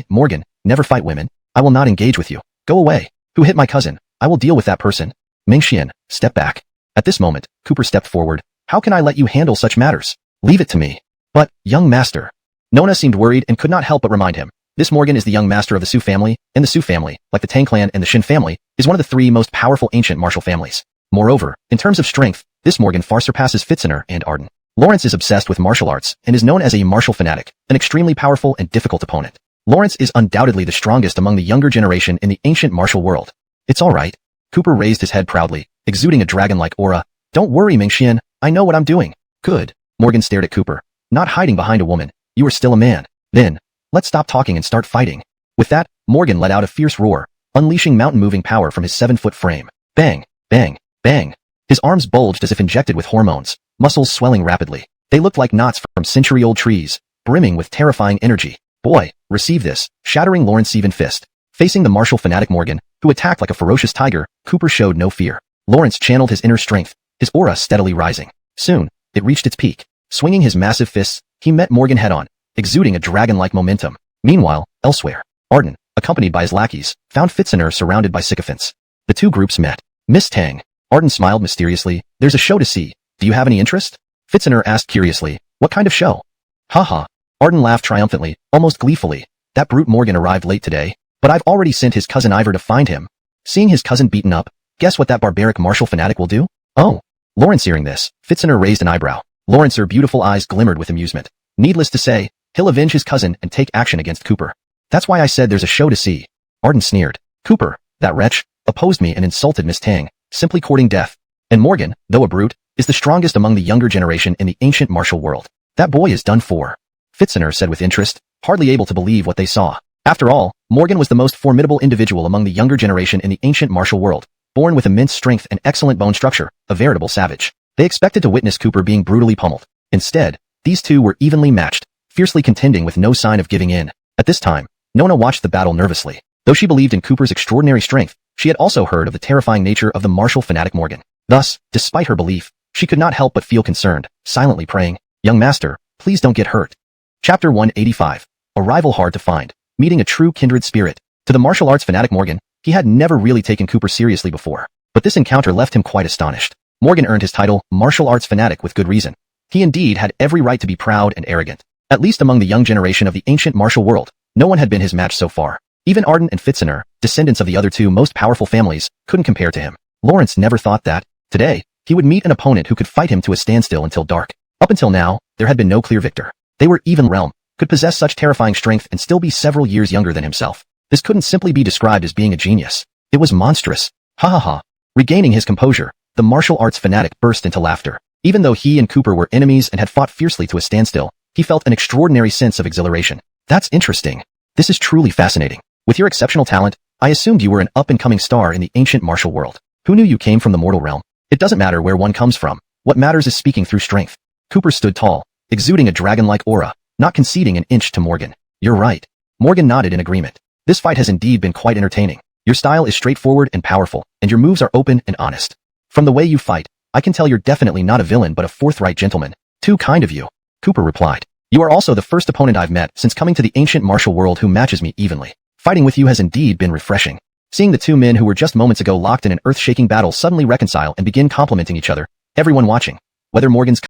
Morgan, Never fight women. I will not engage with you. Go away. Who hit my cousin? I will deal with that person. Mingxian, step back. At this moment, Cooper stepped forward. How can I let you handle such matters? Leave it to me. But, young master. Nona seemed worried and could not help but remind him. This Morgan is the young master of the Su family, and the Su family, like the Tang clan and the Shin family, is one of the three most powerful ancient martial families. Moreover, in terms of strength, this Morgan far surpasses Fitziner and Arden. Lawrence is obsessed with martial arts and is known as a martial fanatic, an extremely powerful and difficult opponent. Lawrence is undoubtedly the strongest among the younger generation in the ancient martial world. It's all right. Cooper raised his head proudly, exuding a dragon-like aura. Don't worry, Mingxian. I know what I'm doing. Good. Morgan stared at Cooper. Not hiding behind a woman. You are still a man. Then, let's stop talking and start fighting. With that, Morgan let out a fierce roar, unleashing mountain-moving power from his 7-foot frame. Bang, bang, bang. His arms bulged as if injected with hormones, muscles swelling rapidly. They looked like knots from century-old trees, brimming with terrifying energy. Boy, receive this, shattering Lawrence's even fist. Facing the martial fanatic Morgan, who attacked like a ferocious tiger, Cooper showed no fear. Lawrence channeled his inner strength, his aura steadily rising. Soon, it reached its peak. Swinging his massive fists, he met Morgan head-on, exuding a dragon-like momentum. Meanwhile, elsewhere, Arden, accompanied by his lackeys, found Fitziner surrounded by sycophants. The two groups met. Miss Tang. Arden smiled mysteriously. There's a show to see. Do you have any interest? Fitziner asked curiously. What kind of show? Haha. Arden laughed triumphantly, almost gleefully. That brute Morgan arrived late today, but I've already sent his cousin Ivor to find him. Seeing his cousin beaten up, guess what that barbaric martial fanatic will do? Oh. Lawrence hearing this, Fitziner raised an eyebrow. Lawrence's beautiful eyes glimmered with amusement. Needless to say, he'll avenge his cousin and take action against Cooper. That's why I said there's a show to see. Arden sneered. Cooper, that wretch, opposed me and insulted Miss Tang, simply courting death. And Morgan, though a brute, is the strongest among the younger generation in the ancient martial world. That boy is done for. Fitziner said with interest, hardly able to believe what they saw. After all, Morgan was the most formidable individual among the younger generation in the ancient martial world, born with immense strength and excellent bone structure, a veritable savage. They expected to witness Cooper being brutally pummeled. Instead, these two were evenly matched, fiercely contending with no sign of giving in. At this time, Nona watched the battle nervously. Though she believed in Cooper's extraordinary strength, she had also heard of the terrifying nature of the martial fanatic Morgan. Thus, despite her belief, she could not help but feel concerned, silently praying, Young master, please don't get hurt. Chapter 185. A rival hard to find. Meeting a true kindred spirit. To the martial arts fanatic Morgan, he had never really taken Cooper seriously before, but this encounter left him quite astonished. Morgan earned his title, martial arts fanatic, with good reason. He indeed had every right to be proud and arrogant. At least among the young generation of the ancient martial world, no one had been his match so far. Even Arden and Fitziner, descendants of the other two most powerful families, couldn't compare to him. Lawrence never thought that, today, he would meet an opponent who could fight him to a standstill until dark. Up until now, there had been no clear victor. They were even realm, could possess such terrifying strength and still be several years younger than himself. This couldn't simply be described as being a genius. It was monstrous. Ha ha ha. Regaining his composure, the martial arts fanatic burst into laughter. Even though he and Cooper were enemies and had fought fiercely to a standstill, he felt an extraordinary sense of exhilaration. That's interesting. This is truly fascinating. With your exceptional talent, I assumed you were an up-and-coming star in the ancient martial world. Who knew you came from the mortal realm? It doesn't matter where one comes from. What matters is speaking through strength. Cooper stood tall, exuding a dragon-like aura, not conceding an inch to Morgan. You're right. Morgan nodded in agreement. This fight has indeed been quite entertaining. Your style is straightforward and powerful, and your moves are open and honest. From the way you fight, I can tell you're definitely not a villain but a forthright gentleman. Too kind of you. Cooper replied. You are also the first opponent I've met since coming to the ancient martial world who matches me evenly. Fighting with you has indeed been refreshing. Seeing the two men who were just moments ago locked in an earth-shaking battle suddenly reconcile and begin complimenting each other, everyone watching, whether Morgan's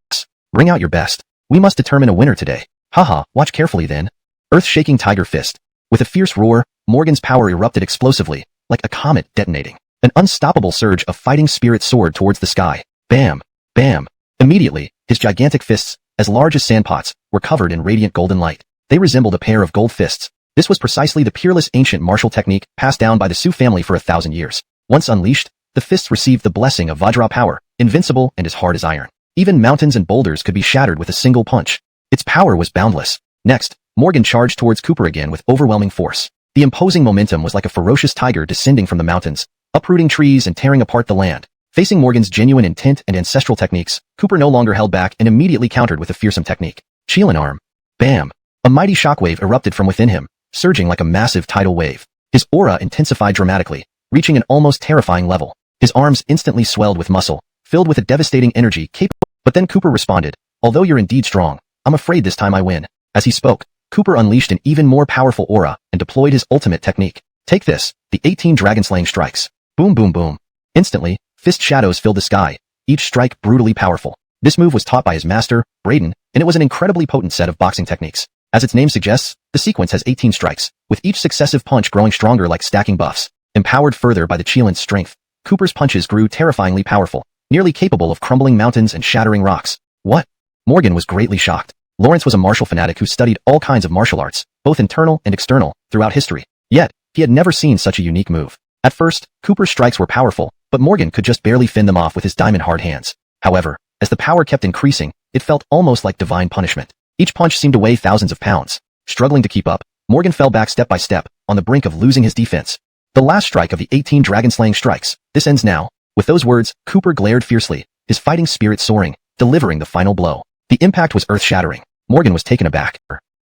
bring out your best. We must determine a winner today. Haha, watch carefully then. Earth-shaking tiger fist. With a fierce roar, Morgan's power erupted explosively, like a comet detonating. An unstoppable surge of fighting spirit soared towards the sky. Bam! Bam! Immediately, his gigantic fists, as large as sandpots, were covered in radiant golden light. They resembled a pair of gold fists. This was precisely the peerless ancient martial technique passed down by the Su family for 1,000 years. Once unleashed, the fists received the blessing of Vajra power, invincible and as hard as iron. Even mountains and boulders could be shattered with a single punch. Its power was boundless. Next, Morgan charged towards Cooper again with overwhelming force. The imposing momentum was like a ferocious tiger descending from the mountains, uprooting trees and tearing apart the land. Facing Morgan's genuine intent and ancestral techniques, Cooper no longer held back and immediately countered with a fearsome technique. Chilan arm. Bam! A mighty shockwave erupted from within him, surging like a massive tidal wave. His aura intensified dramatically, reaching an almost terrifying level. His arms instantly swelled with muscle, filled with a devastating energy capable. But then Cooper responded, although you're indeed strong, I'm afraid this time I win. As he spoke, Cooper unleashed an even more powerful aura and deployed his ultimate technique. Take this, the 18 dragon-slaying strikes. Boom boom boom. Instantly, fist shadows filled the sky, each strike brutally powerful. This move was taught by his master, Braden, and it was an incredibly potent set of boxing techniques. As its name suggests, the sequence has 18 strikes, with each successive punch growing stronger like stacking buffs. Empowered further by the Qilin strength, Cooper's punches grew terrifyingly powerful, nearly capable of crumbling mountains and shattering rocks. What? Morgan was greatly shocked. Lawrence was a martial fanatic who studied all kinds of martial arts, both internal and external, throughout history. Yet, he had never seen such a unique move. At first, Cooper's strikes were powerful, but Morgan could just barely fend them off with his diamond-hard hands. However, as the power kept increasing, it felt almost like divine punishment. Each punch seemed to weigh thousands of pounds. Struggling to keep up, Morgan fell back step by step, on the brink of losing his defense. The last strike of the 18 dragon-slaying strikes. This ends now. With those words, Cooper glared fiercely, his fighting spirit soaring, delivering the final blow. The impact was earth-shattering. Morgan was taken aback.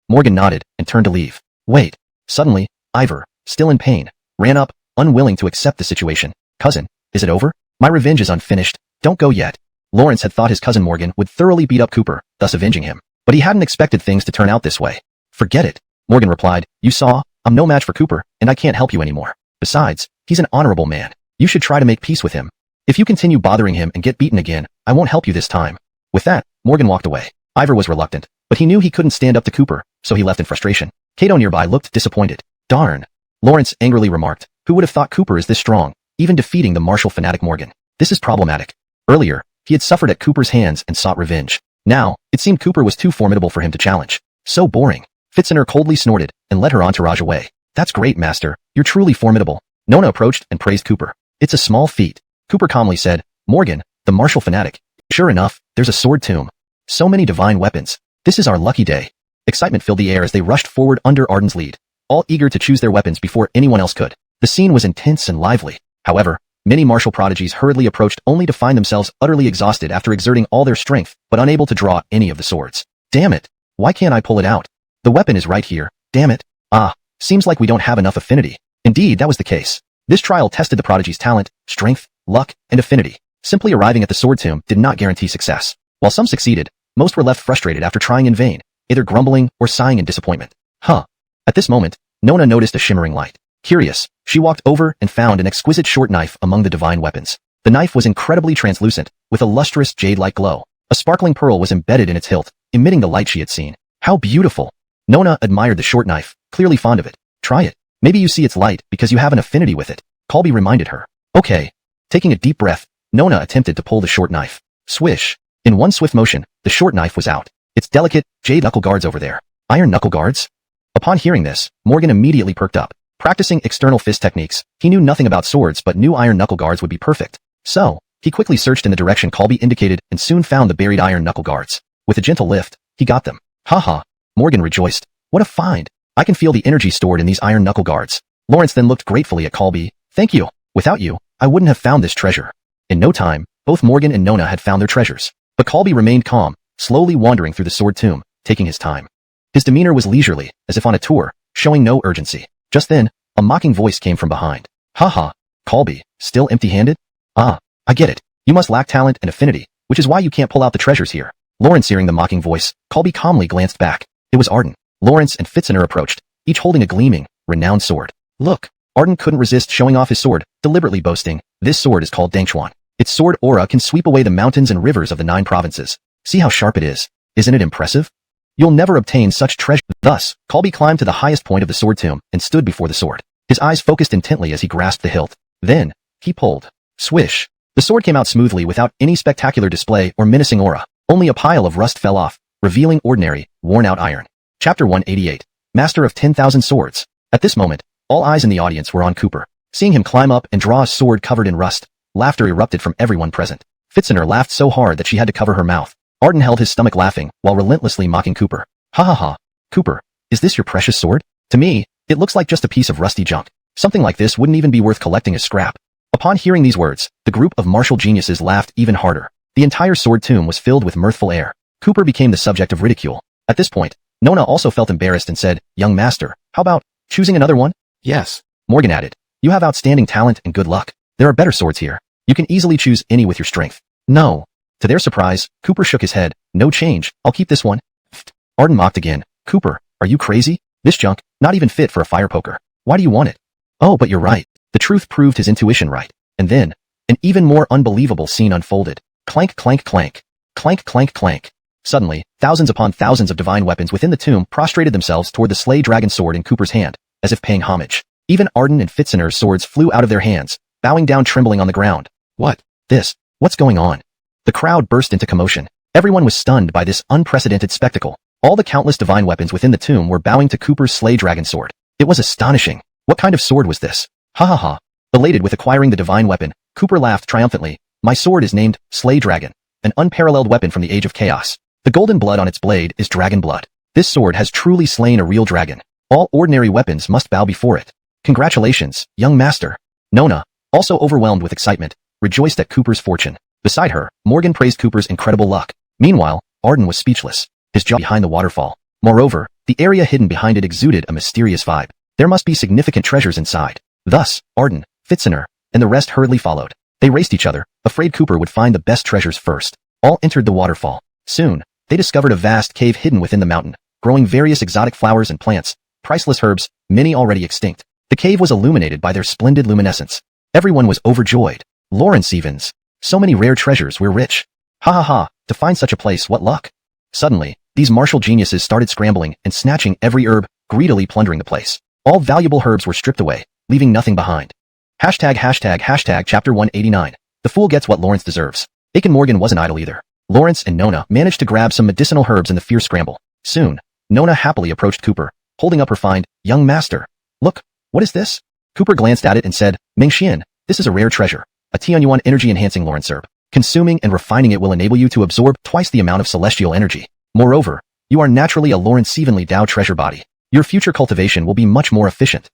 Morgan nodded and turned to leave. Wait. Suddenly, Ivor, still in pain, ran up, unwilling to accept the situation. Cousin, is it over? My revenge is unfinished. Don't go yet. Lawrence had thought his cousin Morgan would thoroughly beat up Cooper, thus avenging him. But he hadn't expected things to turn out this way. Forget it. Morgan replied, you saw, I'm no match for Cooper, and I can't help you anymore. Besides, he's an honorable man. You should try to make peace with him. If you continue bothering him and get beaten again, I won't help you this time. With that, Morgan walked away. Ivor was reluctant, but he knew he couldn't stand up to Cooper, so he left in frustration. Cato nearby looked disappointed. Darn. Lawrence angrily remarked, who would have thought Cooper is this strong, even defeating the martial fanatic Morgan? This is problematic. Earlier, he had suffered at Cooper's hands and sought revenge. Now, it seemed Cooper was too formidable for him to challenge. So boring. Fitziner coldly snorted and led her entourage away. That's great, master. You're truly formidable. Nona approached and praised Cooper. It's a small feat. Cooper calmly said, Morgan, the martial fanatic. Sure enough, there's a sword tomb. So many divine weapons. This is our lucky day. Excitement filled the air as they rushed forward under Arden's lead, all eager to choose their weapons before anyone else could. The scene was intense and lively. However, many martial prodigies hurriedly approached only to find themselves utterly exhausted after exerting all their strength, but unable to draw any of the swords. Damn it! Why can't I pull it out? The weapon is right here. Damn it. Seems like we don't have enough affinity. Indeed, that was the case. This trial tested the prodigy's talent, strength, luck, and affinity. Simply arriving at the sword tomb did not guarantee success. While some succeeded, most were left frustrated after trying in vain, either grumbling or sighing in disappointment. At this moment, Nona noticed a shimmering light. Curious, she walked over and found an exquisite short knife among the divine weapons. The knife was incredibly translucent, with a lustrous jade-like glow. A sparkling pearl was embedded in its hilt, emitting the light she had seen. How beautiful! Nona admired the short knife, clearly fond of it. Try it. Maybe you see its light because you have an affinity with it. Colby reminded her. Okay. Taking a deep breath, Nona attempted to pull the short knife. Swish. In one swift motion, the short knife was out. Its delicate, jade knuckle guards over there. Iron knuckle guards? Upon hearing this, Morgan immediately perked up. Practicing external fist techniques, he knew nothing about swords but knew iron knuckle guards would be perfect. So, he quickly searched in the direction Colby indicated and soon found the buried iron knuckle guards. With a gentle lift, he got them. Haha. Morgan rejoiced. What a find. I can feel the energy stored in these iron knuckle guards. Lawrence then looked gratefully at Colby. Thank you. Without you, I wouldn't have found this treasure. In no time, both Morgan and Nona had found their treasures. But Colby remained calm, slowly wandering through the sword tomb, taking his time. His demeanor was leisurely, as if on a tour, showing no urgency. Just then, a mocking voice came from behind. Haha, Colby, still empty-handed? I get it. You must lack talent and affinity, which is why you can't pull out the treasures here. Lawrence hearing the mocking voice, Colby calmly glanced back. It was Arden. Lawrence and Fitziner approached, each holding a gleaming, renowned sword. Look, Arden couldn't resist showing off his sword, deliberately boasting, this sword is called Dangchuan. Its sword aura can sweep away the mountains and rivers of the 9 provinces. See how sharp it is. Isn't it impressive? You'll never obtain such treasure. Thus, Colby climbed to the highest point of the sword tomb and stood before the sword. His eyes focused intently as he grasped the hilt. Then, he pulled. Swish. The sword came out smoothly without any spectacular display or menacing aura. Only a pile of rust fell off, revealing ordinary, worn-out iron. Chapter 188. Master of 10,000 Swords. At this moment, all eyes in the audience were on Cooper. Seeing him climb up and draw a sword covered in rust, laughter erupted from everyone present. Fitziner laughed so hard that she had to cover her mouth. Arden held his stomach laughing while relentlessly mocking Cooper. Ha ha ha. Cooper, is this your precious sword? To me, it looks like just a piece of rusty junk. Something like this wouldn't even be worth collecting as scrap. Upon hearing these words, the group of martial geniuses laughed even harder. The entire sword tomb was filled with mirthful air. Cooper became the subject of ridicule. At this point, Nona also felt embarrassed and said, Young master, how about choosing another one? Yes. Morgan added, you have outstanding talent and good luck. There are better swords here. You can easily choose any with your strength. No. To their surprise, Cooper shook his head. No change. I'll keep this one. Arden mocked again. Cooper, Are you crazy? This junk, not even fit for a fire poker. Why do you want it? Oh, but you're right. The truth proved his intuition right. And then, an even more unbelievable scene unfolded. Clank, clank, clank. Clank, clank, clank. Suddenly, thousands upon thousands of divine weapons within the tomb prostrated themselves toward the slay dragon sword in Cooper's hand, as if paying homage. Even Arden and Fitzener's swords flew out of their hands, bowing down trembling on the ground. What? This? What's going on? The crowd burst into commotion. Everyone was stunned by this unprecedented spectacle. All the countless divine weapons within the tomb were bowing to Cooper's slay dragon sword. It was astonishing. What kind of sword was this? Ha ha ha. Elated with acquiring the divine weapon, Cooper laughed triumphantly. My sword is named Slay Dragon, an unparalleled weapon from the Age of Chaos. The golden blood on its blade is dragon blood. This sword has truly slain a real dragon. All ordinary weapons must bow before it. Congratulations, young master. Nona, also overwhelmed with excitement, rejoiced at Cooper's fortune. Beside her, Morgan praised Cooper's incredible luck. Meanwhile, Arden was speechless, his jaw behind the waterfall. Moreover, the area hidden behind it exuded a mysterious vibe. There must be significant treasures inside. Thus, Arden, Fitzener, and the rest hurriedly followed. They raced each other, afraid Cooper would find the best treasures first. All entered the waterfall. Soon, they discovered a vast cave hidden within the mountain, growing various exotic flowers and plants, priceless herbs, many already extinct. The cave was illuminated by their splendid luminescence. Everyone was overjoyed. Lawrence Evans. So many rare treasures, we're rich. Ha ha ha, to find such a place, what luck. Suddenly, these martial geniuses started scrambling and snatching every herb, greedily plundering the place. All valuable herbs were stripped away, leaving nothing behind. Hashtag chapter 189. The fool gets what Lawrence deserves. Aiken Morgan wasn't idle either. Lawrence and Nona managed to grab some medicinal herbs in the fierce scramble. Soon, Nona happily approached Cooper, holding up her find. Young master. Look, what is this? Cooper glanced at it and said, Mengxian, this is a rare treasure. A Tianyuan energy-enhancing Lawrence herb. Consuming and refining it will enable you to absorb twice the amount of celestial energy. Moreover, you are naturally a Lawrence Evenly Dao treasure body. Your future cultivation will be much more efficient.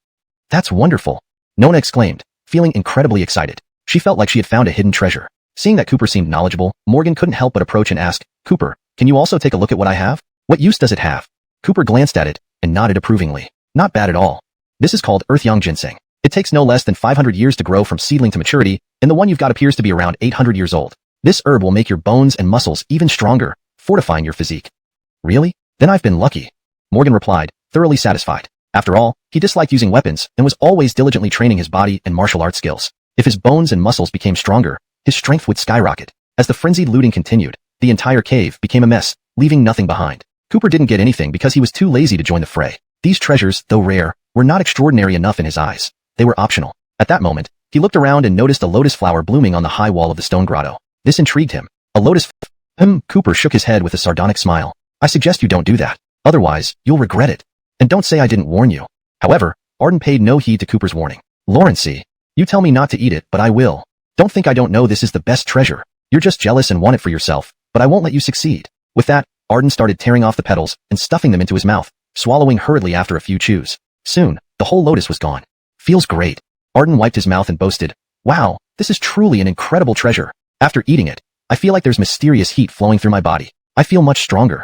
That's wonderful. Nona exclaimed, feeling incredibly excited. She felt like she had found a hidden treasure. Seeing that Cooper seemed knowledgeable, Morgan couldn't help but approach and ask, Cooper, can you also take a look at what I have? What use does it have? Cooper glanced at it and nodded approvingly. Not bad at all. This is called Earth Yang Ginseng. It takes no less than 500 years to grow from seedling to maturity, and the one you've got appears to be around 800 years old. This herb will make your bones and muscles even stronger, fortifying your physique. Really? Then I've been lucky. Morgan replied, thoroughly satisfied. After all, he disliked using weapons and was always diligently training his body and martial arts skills. If his bones and muscles became stronger, his strength would skyrocket. As the frenzied looting continued, the entire cave became a mess, leaving nothing behind. Cooper didn't get anything because he was too lazy to join the fray. These treasures, though rare, were not extraordinary enough in his eyes. They were optional. At that moment, he looked around and noticed a lotus flower blooming on the high wall of the stone grotto. This intrigued him. A lotus Cooper shook his head with a sardonic smile. I suggest you don't do that. Otherwise, you'll regret it. And don't say I didn't warn you. However, Arden paid no heed to Cooper's warning. Lawrence, you tell me not to eat it, but I will. Don't think I don't know this is the best treasure. You're just jealous and want it for yourself, but I won't let you succeed. With that, Arden started tearing off the petals and stuffing them into his mouth, swallowing hurriedly after a few chews. Soon, the whole lotus was gone. Feels great. Arden wiped his mouth and boasted, wow, this is truly an incredible treasure. After eating it, I feel like there's mysterious heat flowing through my body. I feel much stronger.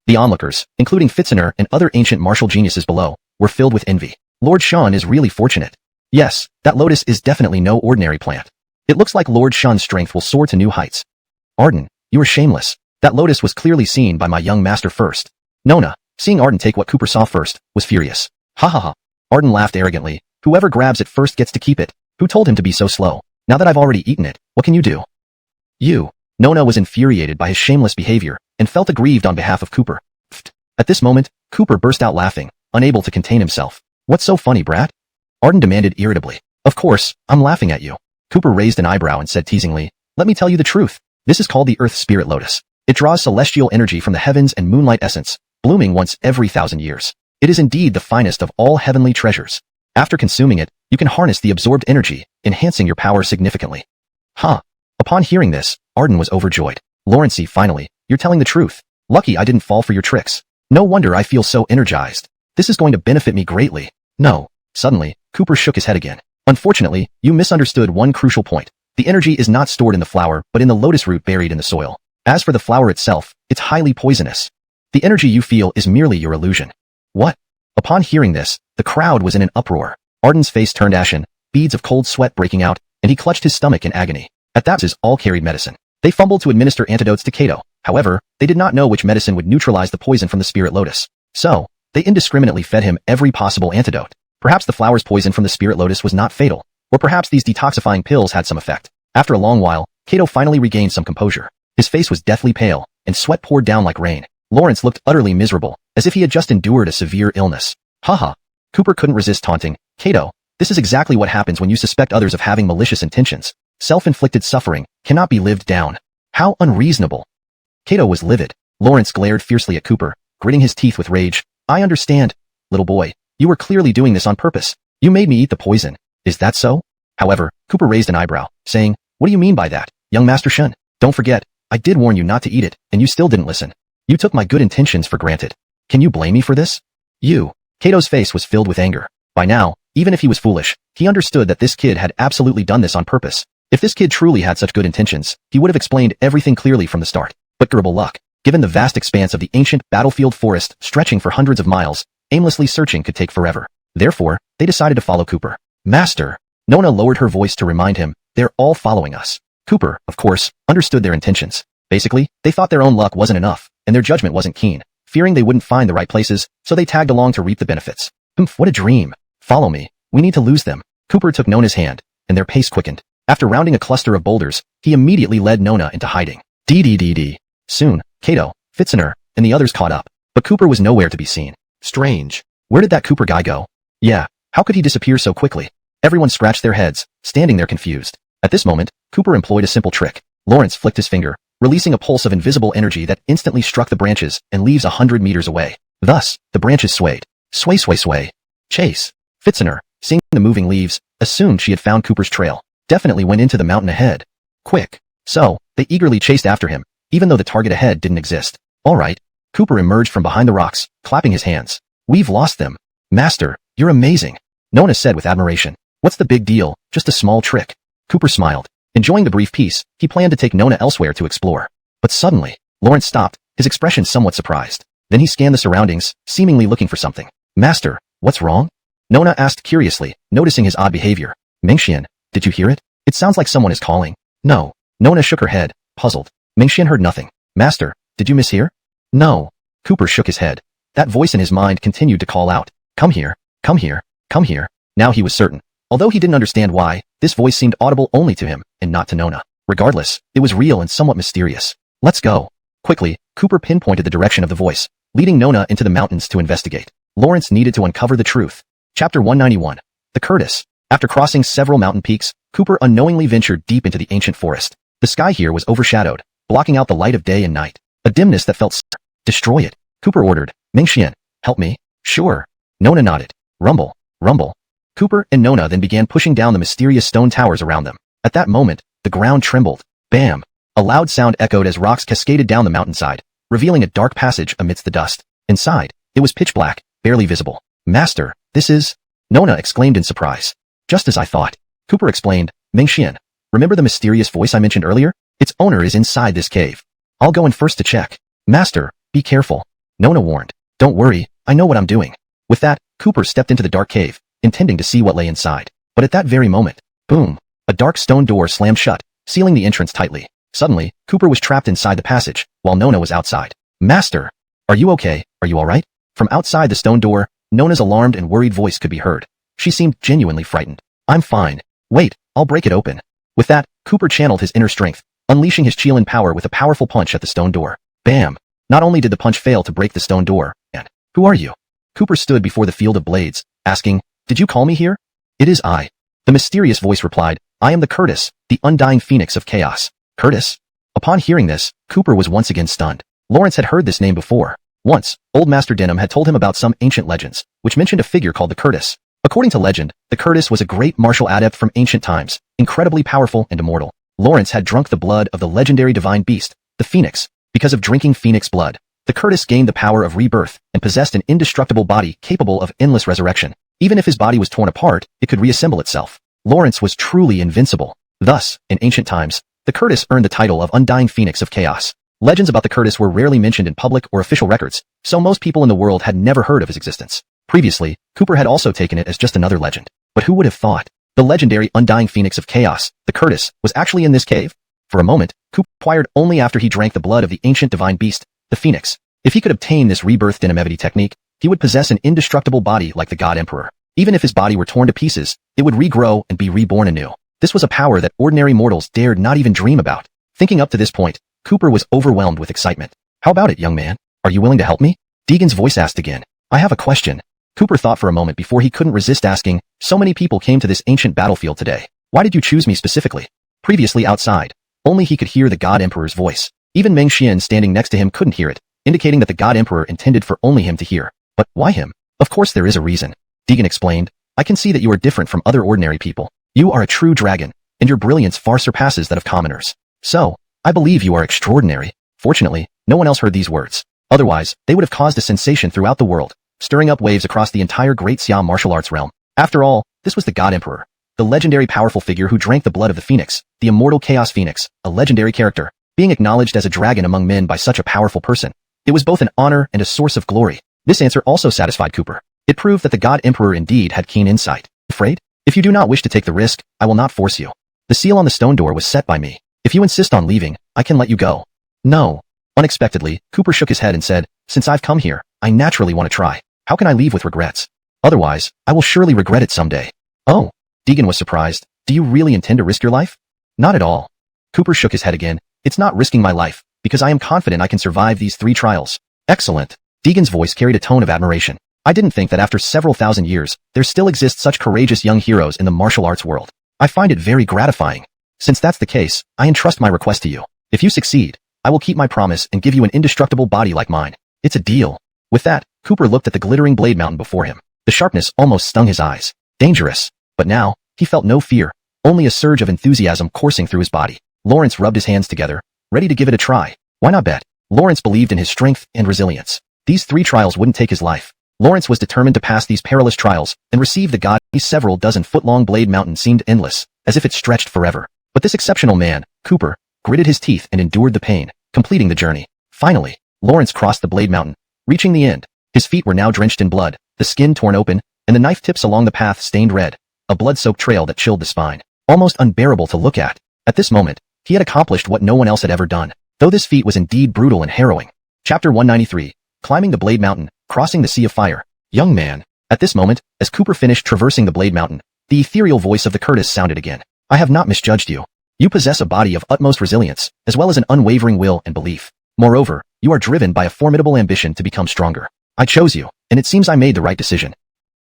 The onlookers, including Fitzener and other ancient martial geniuses below, were filled with envy. Lord Shan is really fortunate. Yes, that lotus is definitely no ordinary plant. It looks like Lord Shan's strength will soar to new heights. Arden, you are shameless. That lotus was clearly seen by my young master first. Nona, seeing Arden take what Cooper saw first, was furious. Ha ha ha. Arden laughed arrogantly. Whoever grabs it first gets to keep it. Who told him to be so slow? Now that I've already eaten it, what can you do? You. Nona was infuriated by his shameless behavior and felt aggrieved on behalf of Cooper. At this moment, Cooper burst out laughing, unable to contain himself. What's so funny, brat? Arden demanded irritably. Of course, I'm laughing at you. Cooper raised an eyebrow and said teasingly, let me tell you the truth. This is called the Earth Spirit Lotus. It draws celestial energy from the heavens and moonlight essence, blooming once every 1,000 years. It is indeed the finest of all heavenly treasures. After consuming it, you can harness the absorbed energy, enhancing your power significantly. Huh. Upon hearing this, Arden was overjoyed. Lawrence, finally, you're telling the truth. Lucky I didn't fall for your tricks. No wonder I feel so energized. This is going to benefit me greatly. No. Suddenly, Cooper shook his head again. Unfortunately, you misunderstood one crucial point. The energy is not stored in the flower, but in the lotus root buried in the soil. As for the flower itself, it's highly poisonous. The energy you feel is merely your illusion. What? Upon hearing this, the crowd was in an uproar. Arden's face turned ashen, beads of cold sweat breaking out, and he clutched his stomach in agony. At that, all carried medicine. They fumbled to administer antidotes to Kato. However, they did not know which medicine would neutralize the poison from the spirit lotus. So, They indiscriminately fed him every possible antidote. Perhaps the flower's poison from the spirit lotus was not fatal, or perhaps these detoxifying pills had some effect. After a long while, Kato finally regained some composure. His face was deathly pale, and sweat poured down like rain. Lawrence looked utterly miserable, as if he had just endured a severe illness. Haha. Cooper couldn't resist taunting. Kato, this is exactly what happens when you suspect others of having malicious intentions. Self-inflicted suffering cannot be lived down. How unreasonable. Kato was livid. Lawrence glared fiercely at Cooper, gritting his teeth with rage. I understand. Little boy, you were clearly doing this on purpose. You made me eat the poison. Is that so? However, Cooper raised an eyebrow, saying, what do you mean by that, young Master Shun? Don't forget, I did warn you not to eat it, and you still didn't listen. You took my good intentions for granted. Can you blame me for this? You. Kato's face was filled with anger. By now, even if he was foolish, he understood that this kid had absolutely done this on purpose. If this kid truly had such good intentions, he would have explained everything clearly from the start. But terrible luck. Given the vast expanse of the ancient battlefield forest stretching for hundreds of miles, aimlessly searching could take forever. Therefore, they decided to follow Cooper. Master. Nona lowered her voice to remind him, they're all following us. Cooper, of course, understood their intentions. Basically, they thought their own luck wasn't enough, and their judgment wasn't keen, fearing they wouldn't find the right places, so they tagged along to reap the benefits. What a dream. Follow me. We need to lose them. Cooper took Nona's hand, and their pace quickened. After rounding a cluster of boulders, he immediately led Nona into hiding. DDDD. Soon, Kato, Fitzner, and the others caught up, but Cooper was nowhere to be seen. Strange. Where did that Cooper guy go? Yeah, how could he disappear so quickly? Everyone scratched their heads, standing there confused. At this moment, Cooper employed a simple trick. Lawrence flicked his finger, releasing a pulse of invisible energy that instantly struck the branches and leaves 100 meters away. Thus, the branches swayed. Sway, sway, sway. Chase. Fitzner, seeing the moving leaves, assumed she had found Cooper's trail. Definitely went into the mountain ahead. Quick. So, they eagerly chased after him, even though the target ahead didn't exist. All right. Cooper emerged from behind the rocks, clapping his hands. We've lost them. Master, you're amazing. Nona said with admiration. What's the big deal? Just a small trick. Cooper smiled. Enjoying the brief peace, he planned to take Nona elsewhere to explore. But suddenly, Lawrence stopped, his expression somewhat surprised. Then he scanned the surroundings, seemingly looking for something. Master, what's wrong? Nona asked curiously, noticing his odd behavior. Mingxian, did you hear it? It sounds like someone is calling. No. Nona shook her head, puzzled. Mingxian heard nothing. Master, did you mishear? No. Cooper shook his head. That voice in his mind continued to call out. Come here, come here, come here. Now he was certain. Although he didn't understand why, this voice seemed audible only to him, and not to Nona. Regardless, it was real and somewhat mysterious. Let's go. Quickly, Cooper pinpointed the direction of the voice, leading Nona into the mountains to investigate. Lawrence needed to uncover the truth. Chapter 191. The Curtis. After crossing several mountain peaks, Cooper unknowingly ventured deep into the ancient forest. The sky here was overshadowed, blocking out the light of day and night. A dimness that felt destroy it. Cooper ordered, Mingxian, help me. Sure. Nona nodded. Rumble, rumble. Cooper and Nona then began pushing down the mysterious stone towers around them. At that moment, the ground trembled. Bam! A loud sound echoed as rocks cascaded down the mountainside, revealing a dark passage amidst the dust. Inside, it was pitch black, barely visible. Master, this is... Nona exclaimed in surprise. Just as I thought. Cooper explained, Mingxian, remember the mysterious voice I mentioned earlier? Its owner is inside this cave. I'll go in first to check. Master, be careful. Nona warned. Don't worry, I know what I'm doing. With that, Cooper stepped into the dark cave, intending to see what lay inside. But at that very moment, boom, a dark stone door slammed shut, sealing the entrance tightly. Suddenly, Cooper was trapped inside the passage, while Nona was outside. Master! Are you okay? Are you alright? From outside the stone door, Nona's alarmed and worried voice could be heard. She seemed genuinely frightened. I'm fine. Wait, I'll break it open. With that, Cooper channeled his inner strength, unleashing his Qilin power with a powerful punch at the stone door. Bam! Not only did the punch fail to break the stone door, and, who are you? Cooper stood before the field of blades, asking, did you call me here? It is I. The mysterious voice replied, I am the Curtis, the undying phoenix of chaos. Curtis? Upon hearing this, Cooper was once again stunned. Lawrence had heard this name before. Once, old Master Denham had told him about some ancient legends, which mentioned a figure called the Curtis. According to legend, the Curtis was a great martial adept from ancient times, incredibly powerful and immortal. Lawrence had drunk the blood of the legendary divine beast, the Phoenix. Because of drinking Phoenix blood, the Curtis gained the power of rebirth and possessed an indestructible body capable of endless resurrection. Even if his body was torn apart, it could reassemble itself. Lawrence was truly invincible. Thus, in ancient times, the Curtis earned the title of Undying Phoenix of Chaos. Legends about the Curtis were rarely mentioned in public or official records, so most people in the world had never heard of his existence. Previously, Cooper had also taken it as just another legend. But who would have thought? The legendary Undying Phoenix of Chaos, the Curtis, was actually in this cave? For a moment, Cooper acquired only after he drank the blood of the ancient divine beast, the Phoenix. If he could obtain this rebirth Denham technique, he would possess an indestructible body like the God Emperor. Even if his body were torn to pieces, it would regrow and be reborn anew. This was a power that ordinary mortals dared not even dream about. Thinking up to this point, Cooper was overwhelmed with excitement. How about it, young man? Are you willing to help me? Deegan's voice asked again. I have a question. Cooper thought for a moment before he couldn't resist asking, so many people came to this ancient battlefield today. Why did you choose me specifically? Previously outside, only he could hear the God Emperor's voice. Even Meng Xian standing next to him couldn't hear it, indicating that the God Emperor intended for only him to hear. But why him? Of course there is a reason. Deegan explained. I can see that you are different from other ordinary people. You are a true dragon, and your brilliance far surpasses that of commoners. So, I believe you are extraordinary. Fortunately, no one else heard these words. Otherwise, they would have caused a sensation throughout the world, stirring up waves across the entire Great Siam martial arts realm. After all, this was the God Emperor, the legendary powerful figure who drank the blood of the Phoenix, the immortal Chaos Phoenix, a legendary character, being acknowledged as a dragon among men by such a powerful person. It was both an honor and a source of glory. This answer also satisfied Cooper. It proved that the God Emperor indeed had keen insight. Afraid? If you do not wish to take the risk, I will not force you. The seal on the stone door was set by me. If you insist on leaving, I can let you go. No. Unexpectedly, Cooper shook his head and said, since I've come here, I naturally want to try. How can I leave with regrets? Otherwise, I will surely regret it someday. Oh. Deegan was surprised. Do you really intend to risk your life? Not at all. Cooper shook his head again. It's not risking my life, because I am confident I can survive these 3 trials. Excellent. Deegan's voice carried a tone of admiration. I didn't think that after several thousand years, there still exist such courageous young heroes in the martial arts world. I find it very gratifying. Since that's the case, I entrust my request to you. If you succeed, I will keep my promise and give you an indestructible body like mine. It's a deal. With that, Cooper looked at the glittering blade mountain before him. The sharpness almost stung his eyes. Dangerous. But now, he felt no fear, only a surge of enthusiasm coursing through his body. Lawrence rubbed his hands together, ready to give it a try. Why not bet? Lawrence believed in his strength and resilience. These 3 trials wouldn't take his life. Lawrence was determined to pass these perilous trials and receive the god. These several dozen-foot-long blade mountain seemed endless, as if it stretched forever. But this exceptional man, Cooper, gritted his teeth and endured the pain, completing the journey. Finally, Lawrence crossed the blade mountain, reaching the end. His feet were now drenched in blood, the skin torn open, and the knife tips along the path stained red, a blood-soaked trail that chilled the spine. Almost unbearable to look at. At this moment, he had accomplished what no one else had ever done, though this feat was indeed brutal and harrowing. Chapter 193. Climbing the Blade Mountain, Crossing the Sea of Fire. Young man. At this moment, as Cooper finished traversing the Blade Mountain, the ethereal voice of the Curtis sounded again. I have not misjudged you. You possess a body of utmost resilience, as well as an unwavering will and belief. Moreover, you are driven by a formidable ambition to become stronger. I chose you, and it seems I made the right decision.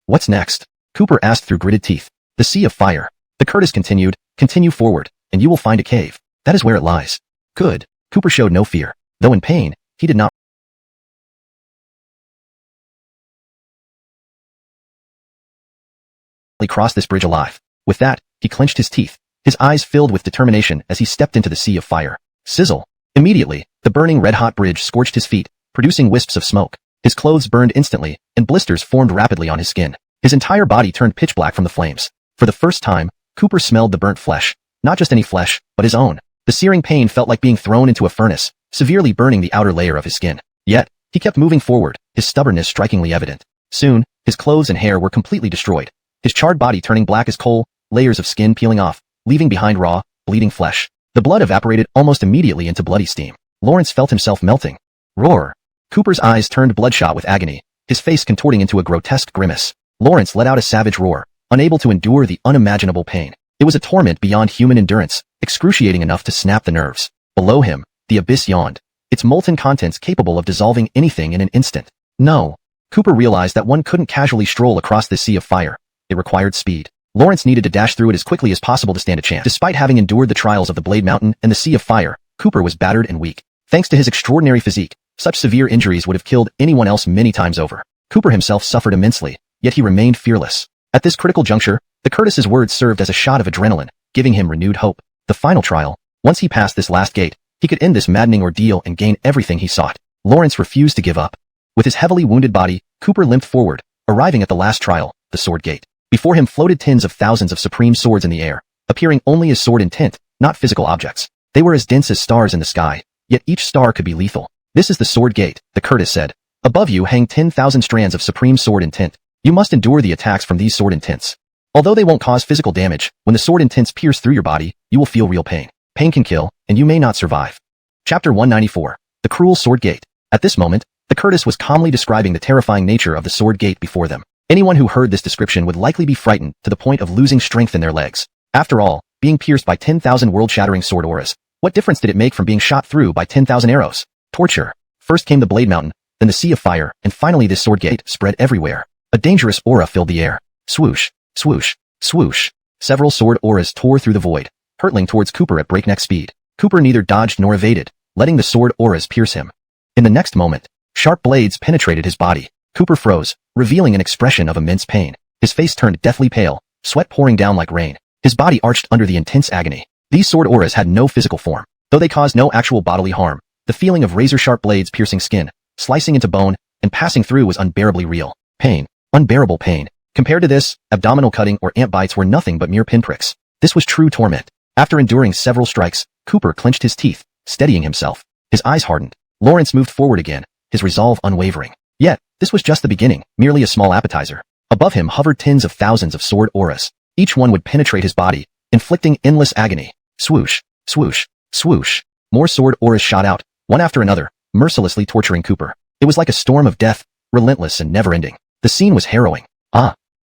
What's next? Cooper asked through gritted teeth. The Sea of Fire. The Curtis continued, continue forward, and you will find a cave. That is where it lies. Good. Cooper showed no fear. Though in pain, he did not cross this bridge alive. With that, he clenched his teeth, his eyes filled with determination as he stepped into the Sea of Fire. Sizzle. Immediately, the burning red-hot bridge scorched his feet, producing wisps of smoke. His clothes burned instantly, and blisters formed rapidly on his skin. His entire body turned pitch black from the flames. For the first time, Cooper smelled the burnt flesh. Not just any flesh, but his own. The searing pain felt like being thrown into a furnace, severely burning the outer layer of his skin. Yet, he kept moving forward, his stubbornness strikingly evident. Soon, his clothes and hair were completely destroyed, his charred body turning black as coal, layers of skin peeling off, leaving behind raw, bleeding flesh. The blood evaporated almost immediately into bloody steam. Lawrence felt himself melting. Roar. Cooper's eyes turned bloodshot with agony, his face contorting into a grotesque grimace. Lawrence let out a savage roar, unable to endure the unimaginable pain. It was a torment beyond human endurance, excruciating enough to snap the nerves. Below him, the abyss yawned, its molten contents capable of dissolving anything in an instant. No. Cooper realized that one couldn't casually stroll across this sea of fire. It required speed. Lawrence needed to dash through it as quickly as possible to stand a chance. Despite having endured the trials of the Blade Mountain and the Sea of Fire, Cooper was battered and weak. Thanks to his extraordinary physique, such severe injuries would have killed anyone else many times over. Cooper himself suffered immensely, yet he remained fearless. At this critical juncture, the Curtis's words served as a shot of adrenaline, giving him renewed hope. The final trial. Once he passed this last gate, he could end this maddening ordeal and gain everything he sought. Lawrence refused to give up. With his heavily wounded body, Cooper limped forward, arriving at the last trial, the Sword Gate. Before him floated tens of thousands of supreme swords in the air, appearing only as sword intent, not physical objects. They were as dense as stars in the sky, yet each star could be lethal. This is the Sword Gate, the Curtis said. Above you hang 10,000 strands of supreme sword intent. You must endure the attacks from these sword intents. Although they won't cause physical damage, when the sword intents pierce through your body, you will feel real pain. Pain can kill, and you may not survive. Chapter 194. The Cruel Sword Gate. At this moment, The Curtis was calmly describing the terrifying nature of the sword gate before them. Anyone who heard this description would likely be frightened to the point of losing strength in their legs. After all, being pierced by 10,000 world-shattering sword auras, what difference did it make from being shot through by 10,000 arrows? Torture. First came the Blade Mountain, then the Sea of Fire, and finally this sword gate spread everywhere. A dangerous aura filled the air. Swoosh, swoosh, swoosh. Several sword auras tore through the void, hurtling towards Cooper at breakneck speed. Cooper neither dodged nor evaded, letting the sword auras pierce him. In the next moment, sharp blades penetrated his body. Cooper froze, revealing an expression of immense pain. His face turned deathly pale, sweat pouring down like rain. His body arched under the intense agony. These sword auras had no physical form. Though they caused no actual bodily harm, the feeling of razor-sharp blades piercing skin, slicing into bone, and passing through was unbearably real. Pain. Unbearable pain. Compared to this, abdominal cutting or ant bites were nothing but mere pinpricks. This was true torment. After enduring several strikes, Cooper clenched his teeth, steadying himself. His eyes hardened. Lawrence moved forward again, his resolve unwavering. Yet, this was just the beginning, merely a small appetizer. Above him hovered tens of thousands of sword auras. Each one would penetrate his body, inflicting endless agony. Swoosh, swoosh, swoosh. More sword auras shot out, one after another, mercilessly torturing Cooper. It was like a storm of death, relentless and never-ending. The scene was harrowing.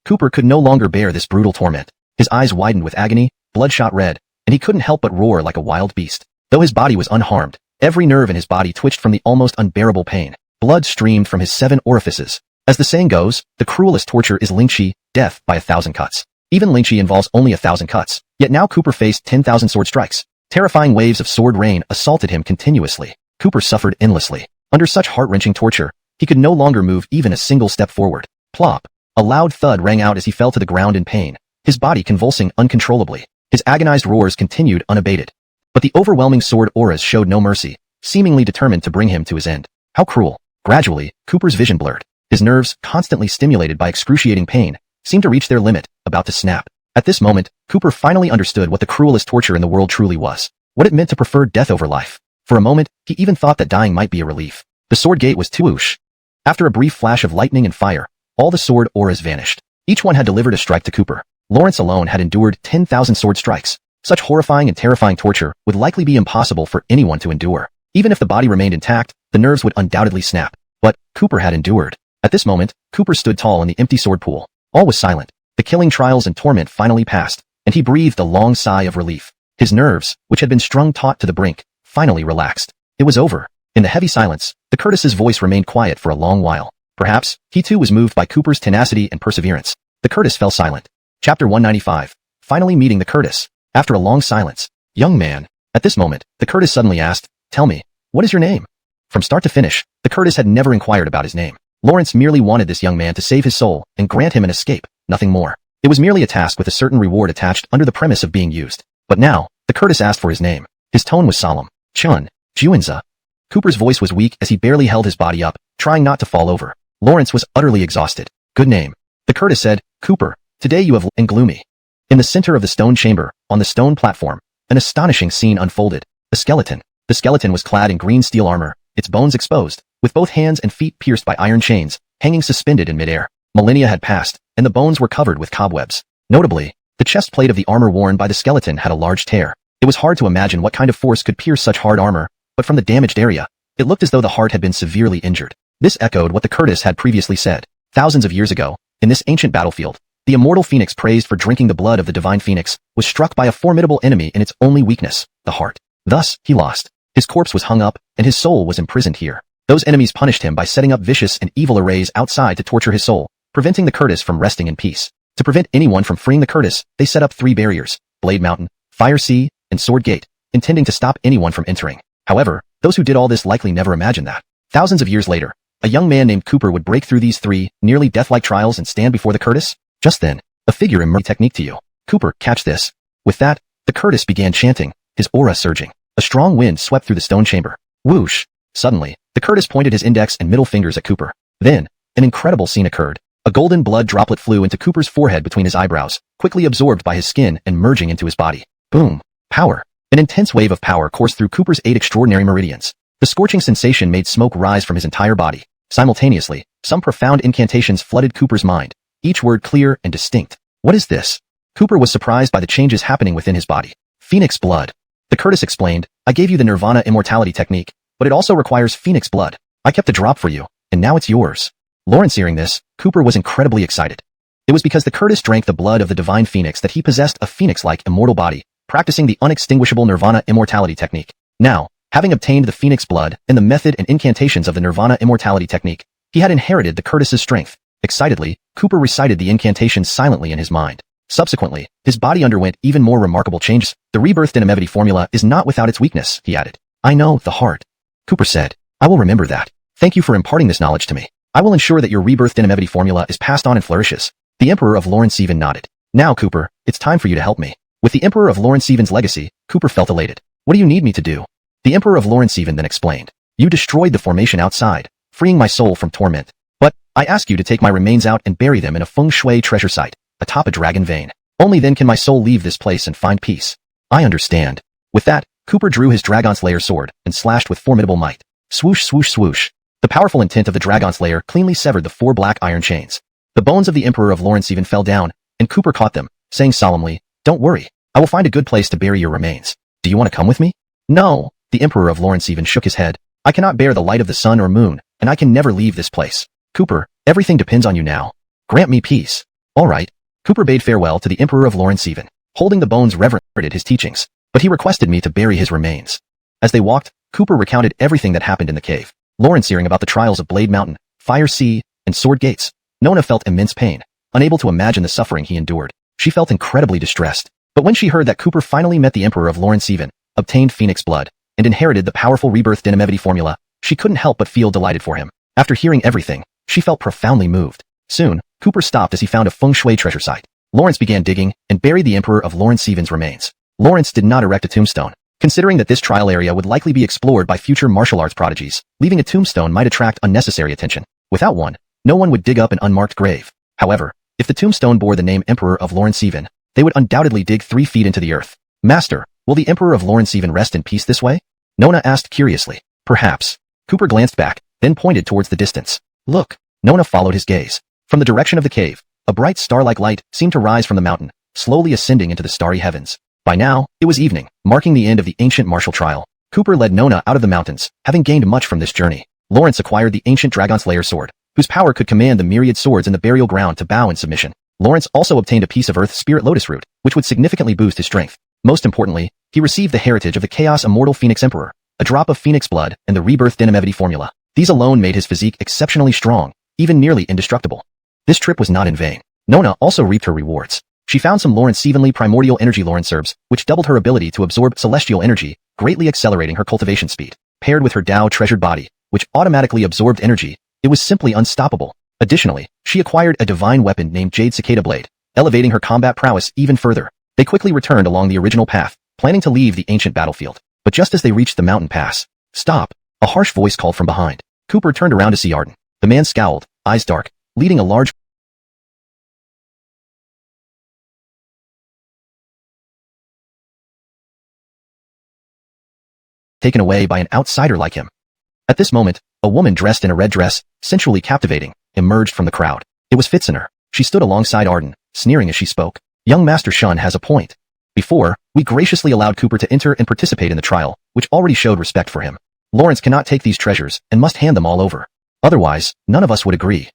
Cooper could no longer bear this brutal torment. His eyes widened with agony, bloodshot red, and he couldn't help but roar like a wild beast. Though his body was unharmed, every nerve in his body twitched from the almost unbearable pain. Blood streamed from his 7 orifices. As the saying goes, the cruelest torture is lingchi, death by 1,000 cuts. Even lingchi involves only 1,000 cuts. Yet now Cooper faced 10,000 sword strikes. Terrifying waves of sword rain assaulted him continuously. Cooper suffered endlessly. Under such heart-wrenching torture, he could no longer move even a single step forward. Plop. A loud thud rang out as he fell to the ground in pain, his body convulsing uncontrollably. His agonized roars continued unabated. But the overwhelming sword auras showed no mercy, seemingly determined to bring him to his end. How cruel. Gradually, Cooper's vision blurred. His nerves, constantly stimulated by excruciating pain, seemed to reach their limit, about to snap. At this moment, Cooper finally understood what the cruelest torture in the world truly was. What it meant to prefer death over life. For a moment, he even thought that dying might be a relief. The sword gate was whoosh. After a brief flash of lightning and fire, all the sword auras vanished. Each one had delivered a strike to Cooper. Lawrence alone had endured 10,000 sword strikes. Such horrifying and terrifying torture would likely be impossible for anyone to endure. Even if the body remained intact, the nerves would undoubtedly snap. But Cooper had endured. At this moment, Cooper stood tall in the empty sword pool. All was silent. The killing trials and torment finally passed, and he breathed a long sigh of relief. His nerves, which had been strung taut to the brink, finally relaxed. It was over. In the heavy silence, the Curtis's voice remained quiet for a long while. Perhaps, he too was moved by Cooper's tenacity and perseverance. The Curtis fell silent. Chapter 195. Finally meeting the Curtis. After a long silence. Young man. At this moment, the Curtis suddenly asked, "Tell me, what is your name?" From start to finish, the Curtis had never inquired about his name. Lawrence merely wanted this young man to save his soul and grant him an escape, nothing more. It was merely a task with a certain reward attached under the premise of being used. But now, the Curtis asked for his name. His tone was solemn. Chun, Juinza. Cooper's voice was weak as he barely held his body up, trying not to fall over. Lawrence was utterly exhausted. Good name. The Curtis said, "Cooper, today you have and gloomy." In the center of the stone chamber, on the stone platform, an astonishing scene unfolded. A skeleton. The skeleton was clad in green steel armor, its bones exposed, with both hands and feet pierced by iron chains, hanging suspended in midair. Millennia had passed, and the bones were covered with cobwebs. Notably, the chest plate of the armor worn by the skeleton had a large tear. It was hard to imagine what kind of force could pierce such hard armor, but from the damaged area, it looked as though the heart had been severely injured. This echoed what the Curtis had previously said. Thousands of years ago, in this ancient battlefield, the immortal phoenix praised for drinking the blood of the divine phoenix was struck by a formidable enemy in its only weakness, the heart. Thus, he lost. His corpse was hung up, and his soul was imprisoned here. Those enemies punished him by setting up vicious and evil arrays outside to torture his soul, preventing the Curtis from resting in peace. To prevent anyone from freeing the Curtis, they set up 3 barriers, Blade Mountain, Fire Sea, and Sword Gate, intending to stop anyone from entering. However, those who did all this likely never imagined that. Thousands of years later, a young man named Cooper would break through these 3 nearly death-like trials and stand before the Curtis. Just then, a figure emerged. Technique to you. Cooper, catch this. With that, the Curtis began chanting, his aura surging. A strong wind swept through the stone chamber. Whoosh! Suddenly, the Curtis pointed his index and middle fingers at Cooper. Then, an incredible scene occurred. A golden blood droplet flew into Cooper's forehead between his eyebrows, quickly absorbed by his skin and merging into his body. Boom! Power! An intense wave of power coursed through Cooper's 8 extraordinary meridians. The scorching sensation made smoke rise from his entire body. Simultaneously, some profound incantations flooded Cooper's mind, each word clear and distinct. What is this? Cooper was surprised by the changes happening within his body. Phoenix blood. The Curtis explained, I gave you the Nirvana immortality technique, but it also requires Phoenix blood. I kept a drop for you, and now it's yours. Lawrence hearing this, Cooper was incredibly excited. It was because the Curtis drank the blood of the divine phoenix that he possessed a phoenix-like immortal body, practicing the unextinguishable nirvana immortality technique. Now, having obtained the phoenix blood and the method and incantations of the nirvana immortality technique, he had inherited the Curtis's strength. Excitedly, Cooper recited the incantations silently in his mind. Subsequently, his body underwent even more remarkable changes. The rebirth dynamevity formula is not without its weakness, he added. I know, the heart. Cooper said. I will remember that. Thank you for imparting this knowledge to me. I will ensure that your rebirth dynamevity formula is passed on and flourishes. The Emperor of Lawrence-Even nodded. Now, Cooper, it's time for you to help me. With the Emperor of Lawrence-Even's legacy, Cooper felt elated. What do you need me to do? The Emperor of Lawrence-Even then explained. You destroyed the formation outside, freeing my soul from torment. But I ask you to take my remains out and bury them in a feng shui treasure site, atop a dragon vein. Only then can my soul leave this place and find peace. I understand. With that, Cooper drew his Dragon Slayer sword and slashed with formidable might. Swoosh, swoosh, swoosh. The powerful intent of the Dragon Slayer cleanly severed the 4 black iron chains. The bones of the Emperor of Lawrence-Even fell down, and Cooper caught them, saying solemnly, Don't worry, I will find a good place to bury your remains. Do you want to come with me? No. The Emperor of Lawrence-Even shook his head. I cannot bear the light of the sun or moon, and I can never leave this place. Cooper, everything depends on you now. Grant me peace. All right. Cooper bade farewell to the Emperor of Lawrence-Even, holding the bones reverenced his teachings, but he requested me to bury his remains. As they walked, Cooper recounted everything that happened in the cave. Lawrence hearing about the trials of Blade Mountain, Fire Sea, and Sword Gates. Nona felt immense pain, unable to imagine the suffering he endured. She felt incredibly distressed. But when she heard that Cooper finally met the Emperor of Lawrence-Even, obtained Phoenix blood, and inherited the powerful rebirth dynamevity formula, she couldn't help but feel delighted for him. After hearing everything, she felt profoundly moved. Soon, Cooper stopped as he found a feng shui treasure site. Lawrence began digging and buried the Emperor of Lawrence-Even's remains. Lawrence did not erect a tombstone, considering that this trial area would likely be explored by future martial arts prodigies. Leaving a tombstone might attract unnecessary attention. Without one, no one would dig up an unmarked grave. However, if the tombstone bore the name Emperor of Lawrence-Even, they would undoubtedly dig 3 feet into the earth. Master, will the Emperor of Lawrence-Even rest in peace this way? Nona asked curiously. Perhaps. Cooper glanced back, then pointed towards the distance. Look. Nona followed his gaze. From the direction of the cave, a bright star-like light seemed to rise from the mountain, slowly ascending into the starry heavens. By now, it was evening, marking the end of the ancient martial trial. Cooper led Nona out of the mountains, having gained much from this journey. Lawrence acquired the ancient Dragon Slayer sword, whose power could command the myriad swords in the burial ground to bow in submission. Lawrence also obtained a piece of Earth Spirit Lotus Root, which would significantly boost his strength. Most importantly, he received the heritage of the Chaos Immortal Phoenix Emperor, a drop of Phoenix blood, and the Rebirth Dynamevity formula. These alone made his physique exceptionally strong, even nearly indestructible. This trip was not in vain. Nona also reaped her rewards. She found some Lawrence-Evenly primordial energy Lawrence herbs, which doubled her ability to absorb celestial energy, greatly accelerating her cultivation speed. Paired with her Tao treasured body, which automatically absorbed energy, it was simply unstoppable. Additionally, she acquired a divine weapon named Jade Cicada Blade, elevating her combat prowess even further. They quickly returned along the original path, planning to leave the ancient battlefield. But just as they reached the mountain pass, stop! A harsh voice called from behind. Cooper turned around to see Arden. The man scowled, eyes dark, leading a large taken away by an outsider like him. At this moment, a woman dressed in a red dress, sensually captivating, emerged from the crowd. It was Fitziner. She stood alongside Arden, sneering as she spoke. Young Master Shun has a point. Before, we graciously allowed Cooper to enter and participate in the trial, which already showed respect for him. Lawrence cannot take these treasures and must hand them all over. Otherwise, none of us would agree.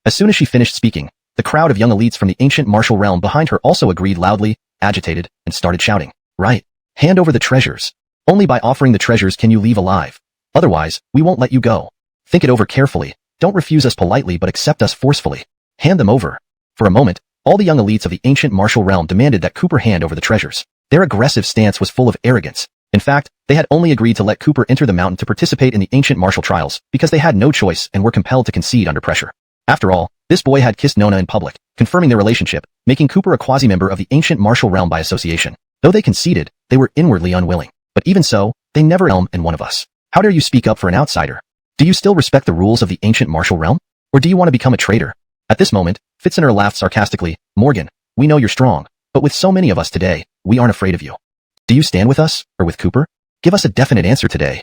As soon as she finished speaking, the crowd of young elites from the ancient martial realm behind her also agreed loudly, agitated, and started shouting. Right. Hand over the treasures. Only by offering the treasures can you leave alive. Otherwise, we won't let you go. Think it over carefully. Don't refuse us politely but accept us forcefully. Hand them over. For a moment, all the young elites of the ancient martial realm demanded that Cooper hand over the treasures. Their aggressive stance was full of arrogance. In fact, they had only agreed to let Cooper enter the mountain to participate in the ancient martial trials because they had no choice and were compelled to concede under pressure. After all, this boy had kissed Nona in public, confirming their relationship, making Cooper a quasi-member of the ancient martial realm by association. Though they conceded, they were inwardly unwilling. But even so, they never in one of us. How dare you speak up for an outsider? Do you still respect the rules of the ancient martial realm? Or do you want to become a traitor? At this moment, Fitziner laughed sarcastically. Morgan, we know you're strong, but with so many of us today, we aren't afraid of you. Do you stand with us, or with Cooper? Give us a definite answer today.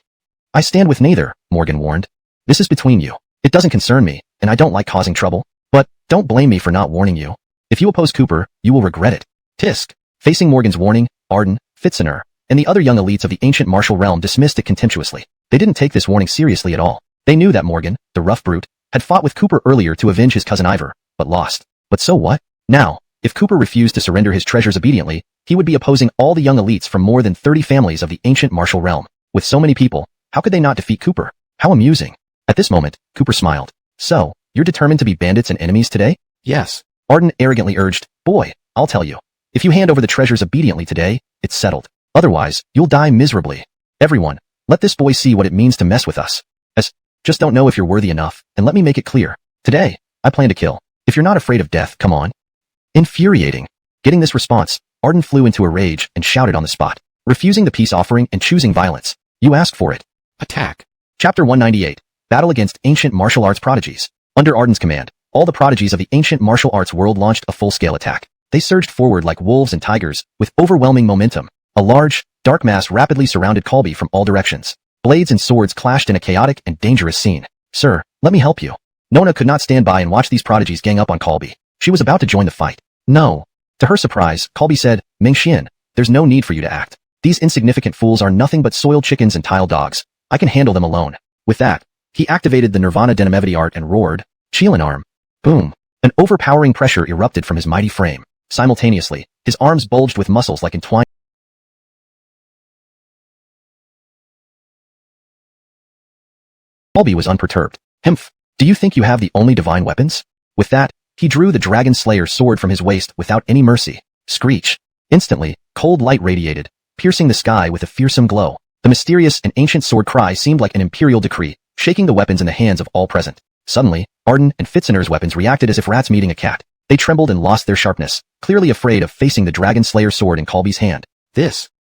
I stand with neither, Morgan warned. This is between you. It doesn't concern me, and I don't like causing trouble. But, don't blame me for not warning you. If you oppose Cooper, you will regret it. Tisk. Facing Morgan's warning, Arden, Fitziner, and the other young elites of the ancient martial realm dismissed it contemptuously. They didn't take this warning seriously at all. They knew that Morgan, the rough brute, had fought with Cooper earlier to avenge his cousin Ivor, but lost. But so what? Now, if Cooper refused to surrender his treasures obediently, he would be opposing all the young elites from more than 30 families of the ancient martial realm. With so many people, how could they not defeat Cooper? How amusing. At this moment, Cooper smiled. So, you're determined to be bandits and enemies today? Yes. Arden arrogantly urged. Boy, I'll tell you. If you hand over the treasures obediently today, it's settled. Otherwise, you'll die miserably. Everyone, let this boy see what it means to mess with us. Just don't know if you're worthy enough, and let me make it clear. Today, I plan to kill. If you're not afraid of death, come on. Infuriating. Getting this response, Arden flew into a rage and shouted on the spot, refusing the peace offering and choosing violence. You asked for it. Attack. Chapter 198. Battle against ancient martial arts prodigies. Under Arden's command, all the prodigies of the ancient martial arts world launched a full-scale attack. They surged forward like wolves and tigers, with overwhelming momentum. A large, dark mass rapidly surrounded Colby from all directions. Blades and swords clashed in a chaotic and dangerous scene. Sir, let me help you. Nona could not stand by and watch these prodigies gang up on Colby. She was about to join the fight. No. To her surprise, Colby said, Mengxian, there's no need for you to act. These insignificant fools are nothing but soiled chickens and tile dogs. I can handle them alone. With that, he activated the Nirvana Denimevity art and roared, Chilan arm. Boom. An overpowering pressure erupted from his mighty frame. Simultaneously, his arms bulged with muscles like entwined. Colby was unperturbed. Himph. Do you think you have the only divine weapons? With that, he drew the Dragon Slayer sword from his waist without any mercy. Screech. Instantly, cold light radiated, piercing the sky with a fearsome glow. The mysterious and ancient sword cry seemed like an imperial decree, shaking the weapons in the hands of all present. Suddenly, Arden and Fitziner's weapons reacted as if rats meeting a cat. They trembled and lost their sharpness, clearly afraid of facing the Dragon Slayer sword in Colby's hand.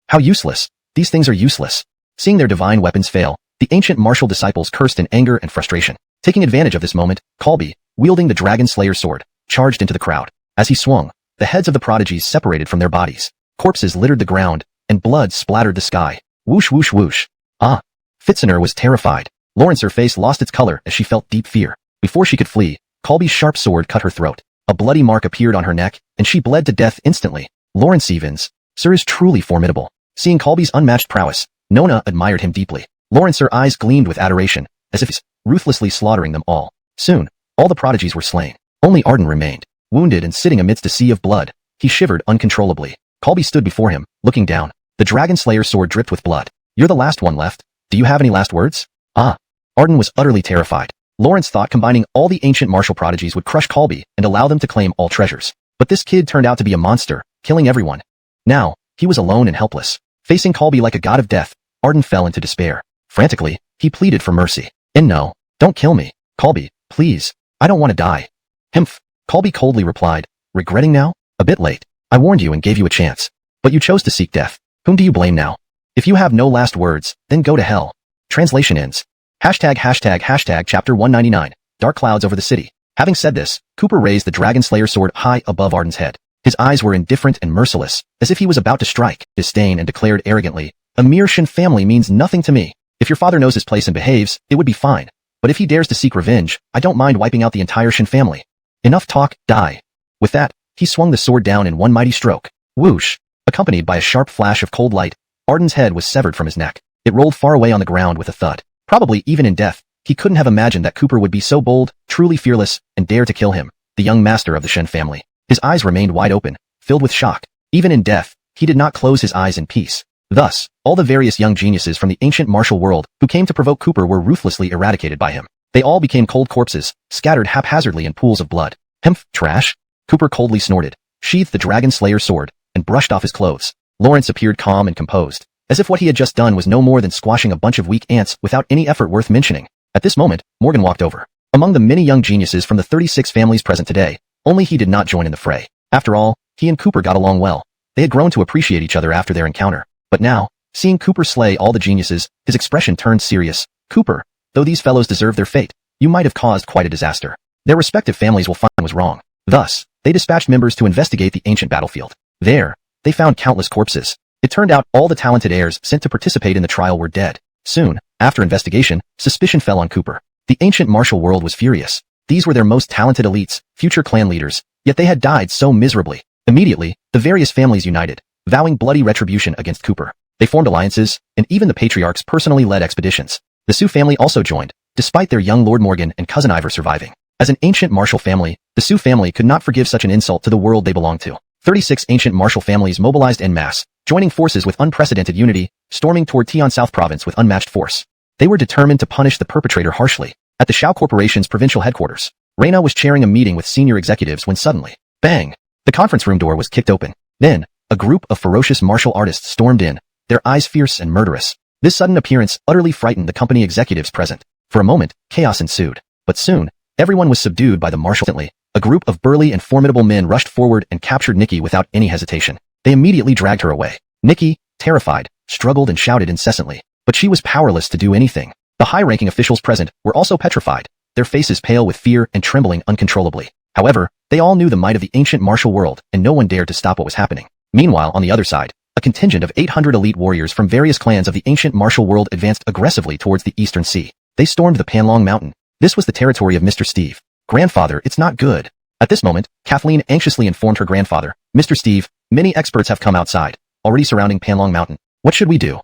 How useless. These things are useless. Seeing their divine weapons fail, the ancient martial disciples cursed in anger and frustration. Taking advantage of this moment, Colby, wielding the Dragon Slayer sword, charged into the crowd. As he swung, the heads of the prodigies separated from their bodies. Corpses littered the ground, and blood splattered the sky. Whoosh whoosh whoosh. Ah! Fitziner was terrified. Lawrence's face lost its color as she felt deep fear. Before she could flee, Colby's sharp sword cut her throat. A bloody mark appeared on her neck, and she bled to death instantly. Lawrence Evans, sir, is truly formidable. Seeing Colby's unmatched prowess, Nona admired him deeply. Lawrence's eyes gleamed with adoration, as if he was ruthlessly slaughtering them all. Soon, all the prodigies were slain. Only Arden remained, wounded and sitting amidst a sea of blood. He shivered uncontrollably. Colby stood before him, looking down. The Dragon Slayer sword dripped with blood. You're the last one left. Do you have any last words? Ah. Arden was utterly terrified. Lawrence thought combining all the ancient martial prodigies would crush Colby and allow them to claim all treasures. But this kid turned out to be a monster, killing everyone. Now, he was alone and helpless. Facing Colby like a god of death, Arden fell into despair. Frantically, he pleaded for mercy. And no, don't kill me. Colby, please. I don't want to die. Himph. Colby coldly replied, regretting now? A bit late. I warned you and gave you a chance. But you chose to seek death. Whom do you blame now? If you have no last words, then go to hell. Translation ends. ##### Chapter 199. Dark clouds over the city. Having said this, Cooper raised the Dragon Slayer sword high above Arden's head. His eyes were indifferent and merciless, as if he was about to strike. Disdain and declared arrogantly, a mere Shin family means nothing to me. If your father knows his place and behaves, it would be fine. But if he dares to seek revenge, I don't mind wiping out the entire Shin family. Enough talk, die. With that, he swung the sword down in one mighty stroke. Whoosh! Accompanied by a sharp flash of cold light, Arden's head was severed from his neck. It rolled far away on the ground with a thud. Probably even in death, he couldn't have imagined that Cooper would be so bold, truly fearless, and dare to kill him, the young master of the Shen family. His eyes remained wide open, filled with shock. Even in death, he did not close his eyes in peace. Thus, all the various young geniuses from the ancient martial world who came to provoke Cooper were ruthlessly eradicated by him. They all became cold corpses, scattered haphazardly in pools of blood. Hemph, trash? Cooper coldly snorted, sheathed the Dragon Slayer sword, and brushed off his clothes. Lawrence appeared calm and composed, as if what he had just done was no more than squashing a bunch of weak ants without any effort worth mentioning. At this moment, Morgan walked over. Among the many young geniuses from the 36 families present today, only he did not join in the fray. After all, he and Cooper got along well. They had grown to appreciate each other after their encounter. But now, seeing Cooper slay all the geniuses, his expression turned serious. Cooper, though these fellows deserve their fate, you might have caused quite a disaster. Their respective families will find was wrong. Thus, they dispatched members to investigate the ancient battlefield. There, they found countless corpses. It turned out all the talented heirs sent to participate in the trial were dead. Soon, after investigation, suspicion fell on Cooper. The ancient martial world was furious. These were their most talented elites, future clan leaders, yet they had died so miserably. Immediately, the various families united, vowing bloody retribution against Cooper. They formed alliances, and even the patriarchs personally led expeditions. The Sioux family also joined, despite their young Lord Morgan and cousin Ivor surviving. As an ancient martial family, the Sioux family could not forgive such an insult to the world they belonged to. 36 ancient martial families mobilized en masse, joining forces with unprecedented unity, storming toward Tian South Province with unmatched force. They were determined to punish the perpetrator harshly. At the Shao Corporation's provincial headquarters, Reina was chairing a meeting with senior executives when suddenly, bang! The conference room door was kicked open. Then, a group of ferocious martial artists stormed in, their eyes fierce and murderous. This sudden appearance utterly frightened the company executives present. For a moment, chaos ensued. But soon, everyone was subdued by the martial. A group of burly and formidable men rushed forward and captured Nikki without any hesitation. They immediately dragged her away. Nikki, terrified, struggled and shouted incessantly. But she was powerless to do anything. The high-ranking officials present were also petrified, their faces pale with fear and trembling uncontrollably. However, they all knew the might of the ancient martial world, and no one dared to stop what was happening. Meanwhile, on the other side, a contingent of 800 elite warriors from various clans of the ancient martial world advanced aggressively towards the eastern sea. They stormed the Panlong Mountain. This was the territory of Mr. Steve. "Grandfather, it's not good." At this moment, Kathleen anxiously informed her grandfather, "Mr. Steve, many experts have come outside, already surrounding Panlong Mountain. What should we do?"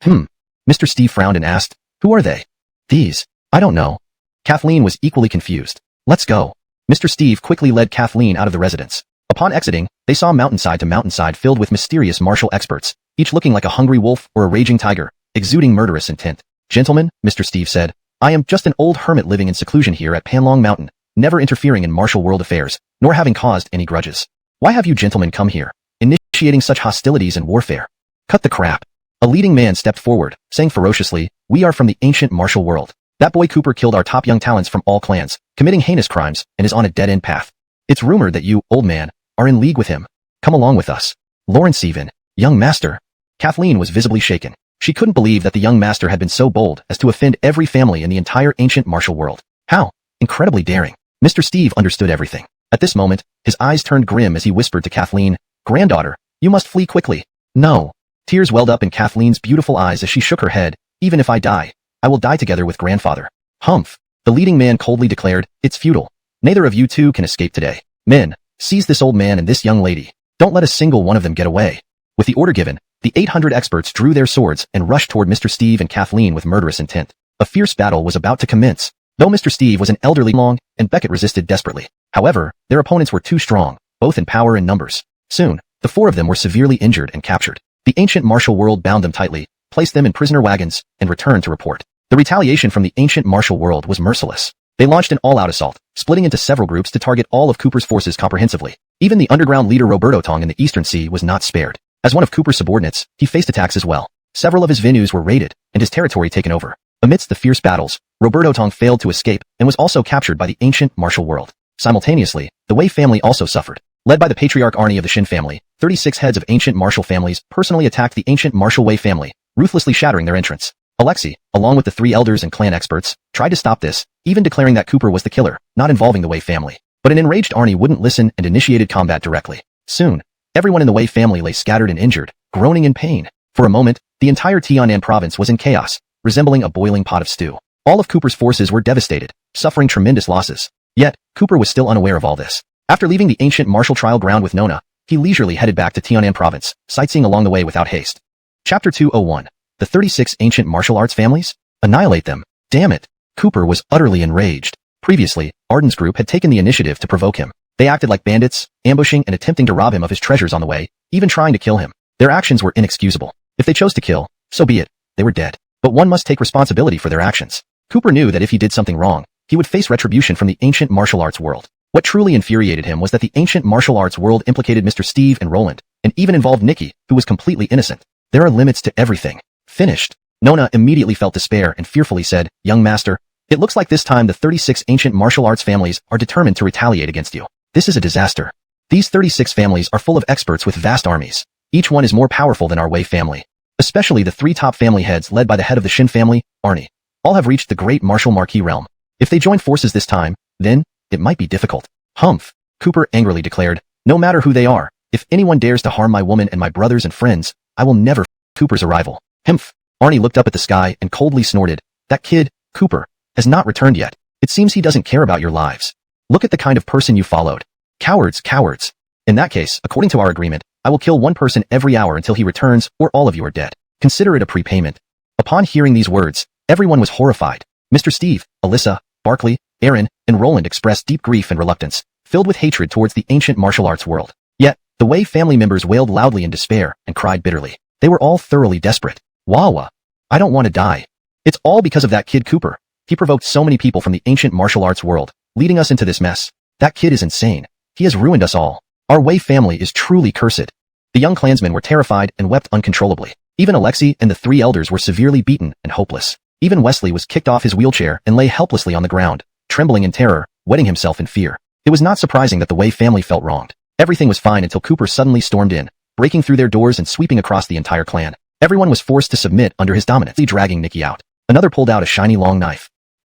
Mr. Steve frowned and asked, "Who are they?" "These. I don't know." Kathleen was equally confused. "Let's go." Mr. Steve quickly led Kathleen out of the residence. Upon exiting, they saw mountainside to mountainside filled with mysterious martial experts, each looking like a hungry wolf or a raging tiger, exuding murderous intent. "Gentlemen," Mr. Steve said, "I am just an old hermit living in seclusion here at Panlong Mountain, never interfering in martial world affairs, nor having caused any grudges. Why have you gentlemen come here, initiating such hostilities and warfare?" "Cut the crap." A leading man stepped forward, saying ferociously, "We are from the ancient martial world. That boy Cooper killed our top young talents from all clans, committing heinous crimes, and is on a dead-end path. It's rumored that you, old man, are in league with him. Come along with us." "Lawrence even, young master." Kathleen was visibly shaken. She couldn't believe that the young master had been so bold as to offend every family in the entire ancient martial world. How? Incredibly daring. Mr. Steve understood everything. At this moment, his eyes turned grim as he whispered to Kathleen, "Granddaughter, you must flee quickly." "No." Tears welled up in Kathleen's beautiful eyes as she shook her head. "Even if I die, I will die together with grandfather." "Humph." The leading man coldly declared, "It's futile. Neither of you two can escape today. Men, seize this old man and this young lady. Don't let a single one of them get away." With the order given, the 800 experts drew their swords and rushed toward Mr. Steve and Kathleen with murderous intent. A fierce battle was about to commence. Though Mr. Steve was an elderly long, and Beckett resisted desperately. However, their opponents were too strong, both in power and numbers. Soon, the four of them were severely injured and captured. The ancient martial world bound them tightly, placed them in prisoner wagons, and returned to report. The retaliation from the ancient martial world was merciless. They launched an all-out assault, splitting into several groups to target all of Cooper's forces comprehensively. Even the underground leader Roberto Tong in the Eastern Sea was not spared. As one of Cooper's subordinates, he faced attacks as well. Several of his venues were raided, and his territory taken over. Amidst the fierce battles, Roberto Tong failed to escape and was also captured by the ancient martial world. Simultaneously, the Wei family also suffered. Led by the patriarch Arnie of the Shin family, 36 heads of ancient martial families personally attacked the ancient martial Wei family, ruthlessly shattering their entrance. Alexei, along with the 3 elders and clan experts, tried to stop this, even declaring that Cooper was the killer, not involving the Wei family. But an enraged Arnie wouldn't listen and initiated combat directly. Soon, everyone in the Wei family lay scattered and injured, groaning in pain. For a moment, the entire Tianan province was in chaos, resembling a boiling pot of stew. All of Cooper's forces were devastated, suffering tremendous losses. Yet, Cooper was still unaware of all this. After leaving the ancient martial trial ground with Nona, he leisurely headed back to Tianan province, sightseeing along the way without haste. Chapter 201. The 36 ancient martial arts families? Annihilate them. Damn it. Cooper was utterly enraged. Previously, Arden's group had taken the initiative to provoke him. They acted like bandits, ambushing and attempting to rob him of his treasures on the way, even trying to kill him. Their actions were inexcusable. If they chose to kill, so be it. They were dead. But one must take responsibility for their actions. Cooper knew that if he did something wrong, he would face retribution from the ancient martial arts world. What truly infuriated him was that the ancient martial arts world implicated Mr. Steve and Roland, and even involved Nikki, who was completely innocent. There are limits to everything. Finished. Nona immediately felt despair and fearfully said, "Young master, it looks like this time the 36 ancient martial arts families are determined to retaliate against you. This is a disaster. These 36 families are full of experts with vast armies. Each one is more powerful than our Wei family. Especially the 3 top family heads led by the head of the Shin family, Arnie. All have reached the great martial marquee realm. If they join forces this time, then, it might be difficult." "Humph," Cooper angrily declared. "No matter who they are, if anyone dares to harm my woman and my brothers and friends, I will never." Cooper's arrival. "Humph." Arnie looked up at the sky and coldly snorted. "That kid, Cooper, has not returned yet. It seems he doesn't care about your lives. Look at the kind of person you followed. Cowards, cowards. In that case, according to our agreement, I will kill one person every hour until he returns, or all of you are dead. Consider it a prepayment." Upon hearing these words, everyone was horrified. Mr. Steve, Alyssa, Barkley, Aaron, and Roland expressed deep grief and reluctance, filled with hatred towards the ancient martial arts world. Yet, the Wei family members wailed loudly in despair and cried bitterly. They were all thoroughly desperate. Wawa. I don't want to die. It's all because of that kid Cooper. He provoked so many people from the ancient martial arts world, leading us into this mess. That kid is insane. He has ruined us all. Our Wei family is truly cursed. The young clansmen were terrified and wept uncontrollably. Even Alexei and the three elders were severely beaten and hopeless. Even Wesley was kicked off his wheelchair and lay helplessly on the ground, trembling in terror, wetting himself in fear. It was not surprising that the Wei family felt wronged. Everything was fine until Cooper suddenly stormed in, breaking through their doors and sweeping across the entire clan. Everyone was forced to submit under his dominance, dragging Nikki out. Another pulled out a shiny long knife.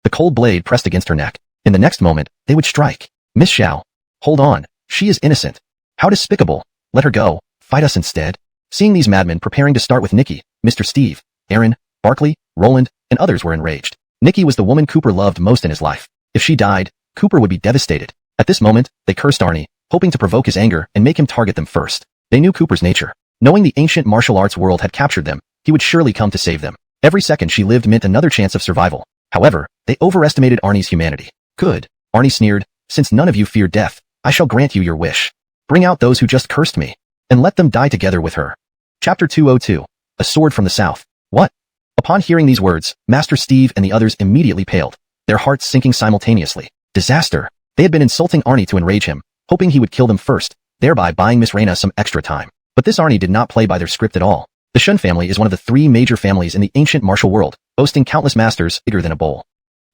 The cold blade pressed against her neck. In the next moment, they would strike. Miss Xiao. Hold on. She is innocent. How despicable. Let her go. Fight us instead. Seeing these madmen preparing to start with Nikki, Mr. Steve, Aaron, Barkley, Roland, and others were enraged. Nikki was the woman Cooper loved most in his life. If she died, Cooper would be devastated. At this moment, they cursed Arnie, hoping to provoke his anger and make him target them first. They knew Cooper's nature. Knowing the ancient martial arts world had captured them, he would surely come to save them. Every second she lived meant another chance of survival. However, they overestimated Arnie's humanity. Good. Arnie sneered, since none of you fear death, I shall grant you your wish. Bring out those who just cursed me, and let them die together with her. Chapter 202. A Sword from the South. What? Upon hearing these words, Master Steve and the others immediately paled, their hearts sinking simultaneously. Disaster. They had been insulting Arnie to enrage him, hoping he would kill them first, thereby buying Miss Reina some extra time. But this Arnie did not play by their script at all. The Shun family is one of the three major families in the ancient martial world, boasting countless masters bigger than a bowl.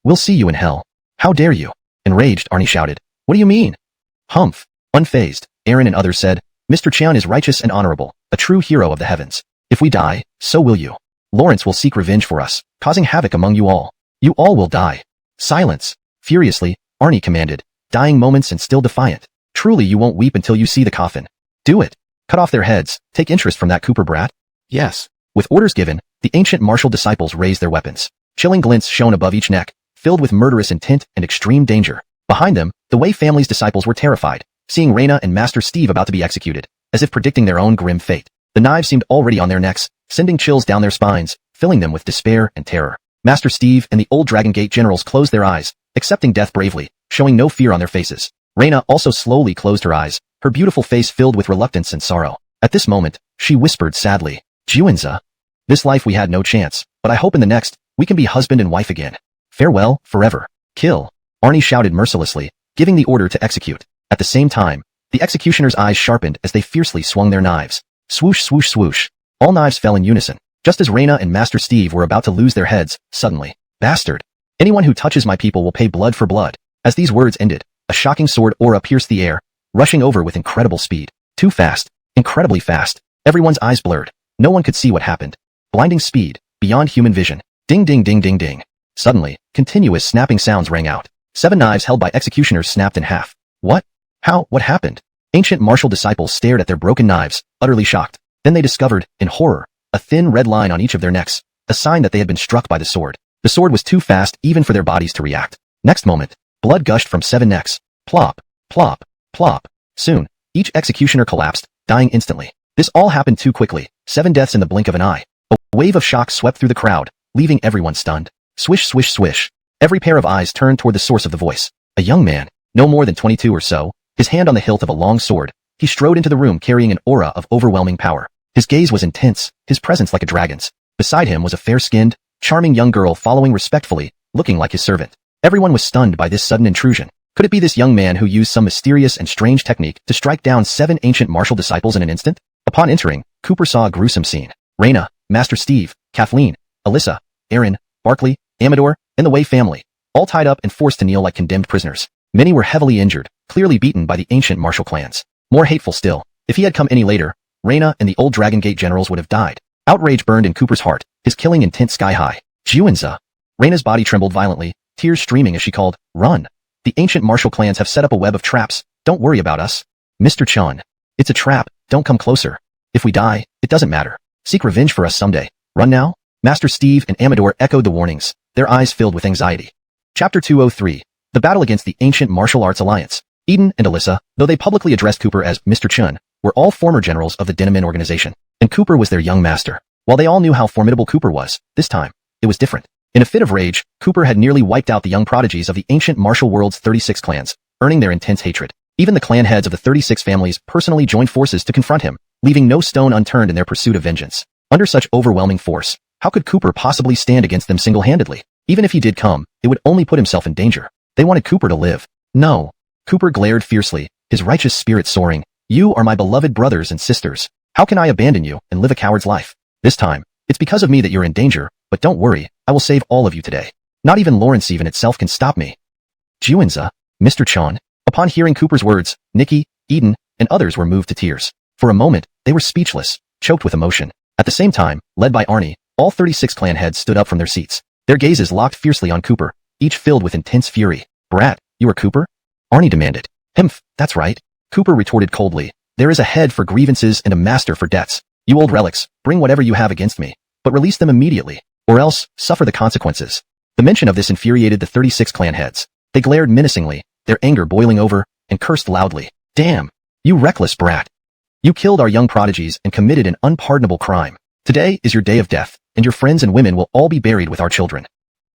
We'll see you in hell. How dare you? Enraged, Arnie shouted. What do you mean? Humph. Unfazed, Aaron and others said, Mr. Qian is righteous and honorable, a true hero of the heavens. If we die, so will you. Lawrence will seek revenge for us, causing havoc among you all. You all will die. Silence. Furiously, Arnie commanded, dying moments and still defiant. Truly you won't weep until you see the coffin. Do it. Cut off their heads, take interest from that Cooper brat? Yes. With orders given, the ancient martial disciples raised their weapons. Chilling glints shone above each neck, filled with murderous intent and extreme danger. Behind them, the Wei family's disciples were terrified, seeing Reina and Master Steve about to be executed, as if predicting their own grim fate. The knives seemed already on their necks, sending chills down their spines, filling them with despair and terror. Master Steve and the old Dragon Gate generals closed their eyes, accepting death bravely, showing no fear on their faces. Reina also slowly closed her eyes, her beautiful face filled with reluctance and sorrow. At this moment, she whispered sadly, Juanza. This life we had no chance, but I hope in the next, we can be husband and wife again. Farewell, forever. Kill. Arnie shouted mercilessly, giving the order to execute. At the same time, the executioner's eyes sharpened as they fiercely swung their knives. Swoosh, swoosh, swoosh. All knives fell in unison. Just as Reina and Master Steve were about to lose their heads, suddenly, bastard. Anyone who touches my people will pay blood for blood. As these words ended, a shocking sword aura pierced the air, rushing over with incredible speed. Too fast. Incredibly fast. Everyone's eyes blurred. No one could see what happened. Blinding speed, beyond human vision. Ding ding ding ding ding. Suddenly, continuous snapping sounds rang out. 7 knives held by executioners snapped in half. What? How? What happened? Ancient martial disciples stared at their broken knives, utterly shocked. Then they discovered, in horror, a thin red line on each of their necks, a sign that they had been struck by the sword. The sword was too fast even for their bodies to react. Next moment, blood gushed from 7 necks. Plop, plop, plop. Soon, each executioner collapsed, dying instantly. This all happened too quickly, 7 deaths in the blink of an eye. A wave of shock swept through the crowd, leaving everyone stunned. Swish, swish, swish. Every pair of eyes turned toward the source of the voice. A young man, no more than 22 or so, his hand on the hilt of a long sword. He strode into the room carrying an aura of overwhelming power. His gaze was intense, his presence like a dragon's. Beside him was a fair-skinned, charming young girl following respectfully, looking like his servant. Everyone was stunned by this sudden intrusion. Could it be this young man who used some mysterious and strange technique to strike down 7 ancient martial disciples in an instant? Upon entering, Cooper saw a gruesome scene. Reina, Master Steve, Kathleen, Alyssa, Aaron, Barkley, Amador, and the Wei family, all tied up and forced to kneel like condemned prisoners. Many were heavily injured, clearly beaten by the ancient martial clans. More hateful still, if he had come any later, Reina and the old Dragon Gate generals would have died. Outrage burned in Cooper's heart, his killing intent sky-high. Juanza. Reina's body trembled violently, tears streaming as she called, Run. The ancient martial clans have set up a web of traps. Don't worry about us. Mr. Chun. It's a trap. Don't come closer. If we die, it doesn't matter. Seek revenge for us someday. Run now? Master Steve and Amador echoed the warnings, their eyes filled with anxiety. Chapter 203. The Battle Against the Ancient Martial Arts Alliance. Eden and Alyssa, though they publicly addressed Cooper as Mr. Chun, were all former generals of the Dinamin organization, and Cooper was their young master. While they all knew how formidable Cooper was, this time, it was different. In a fit of rage, Cooper had nearly wiped out the young prodigies of the ancient martial world's 36 clans, earning their intense hatred. Even the clan heads of the 36 families personally joined forces to confront him, leaving no stone unturned in their pursuit of vengeance. Under such overwhelming force, how could Cooper possibly stand against them single-handedly? Even if he did come, it would only put himself in danger. They wanted Cooper to live. No. Cooper glared fiercely, his righteous spirit soaring. You are my beloved brothers and sisters. How can I abandon you and live a coward's life? This time, it's because of me that you're in danger, but don't worry, I will save all of you today. Not even Lawrence even itself can stop me. Juanza, Mr. Chan. Upon hearing Cooper's words, Nikki, Eden, and others were moved to tears. For a moment, they were speechless, choked with emotion. At the same time, led by Arnie, all 36 clan heads stood up from their seats. Their gazes locked fiercely on Cooper, each filled with intense fury. Brat, you are Cooper? Arnie demanded. Himph, that's right. Cooper retorted coldly. There is a head for grievances and a master for debts. You old relics, bring whatever you have against me, but release them immediately, or else suffer the consequences. The mention of this infuriated the 36 clan heads. They glared menacingly, their anger boiling over, and cursed loudly. Damn! You reckless brat! You killed our young prodigies and committed an unpardonable crime. Today is your day of death, and your friends and women will all be buried with our children.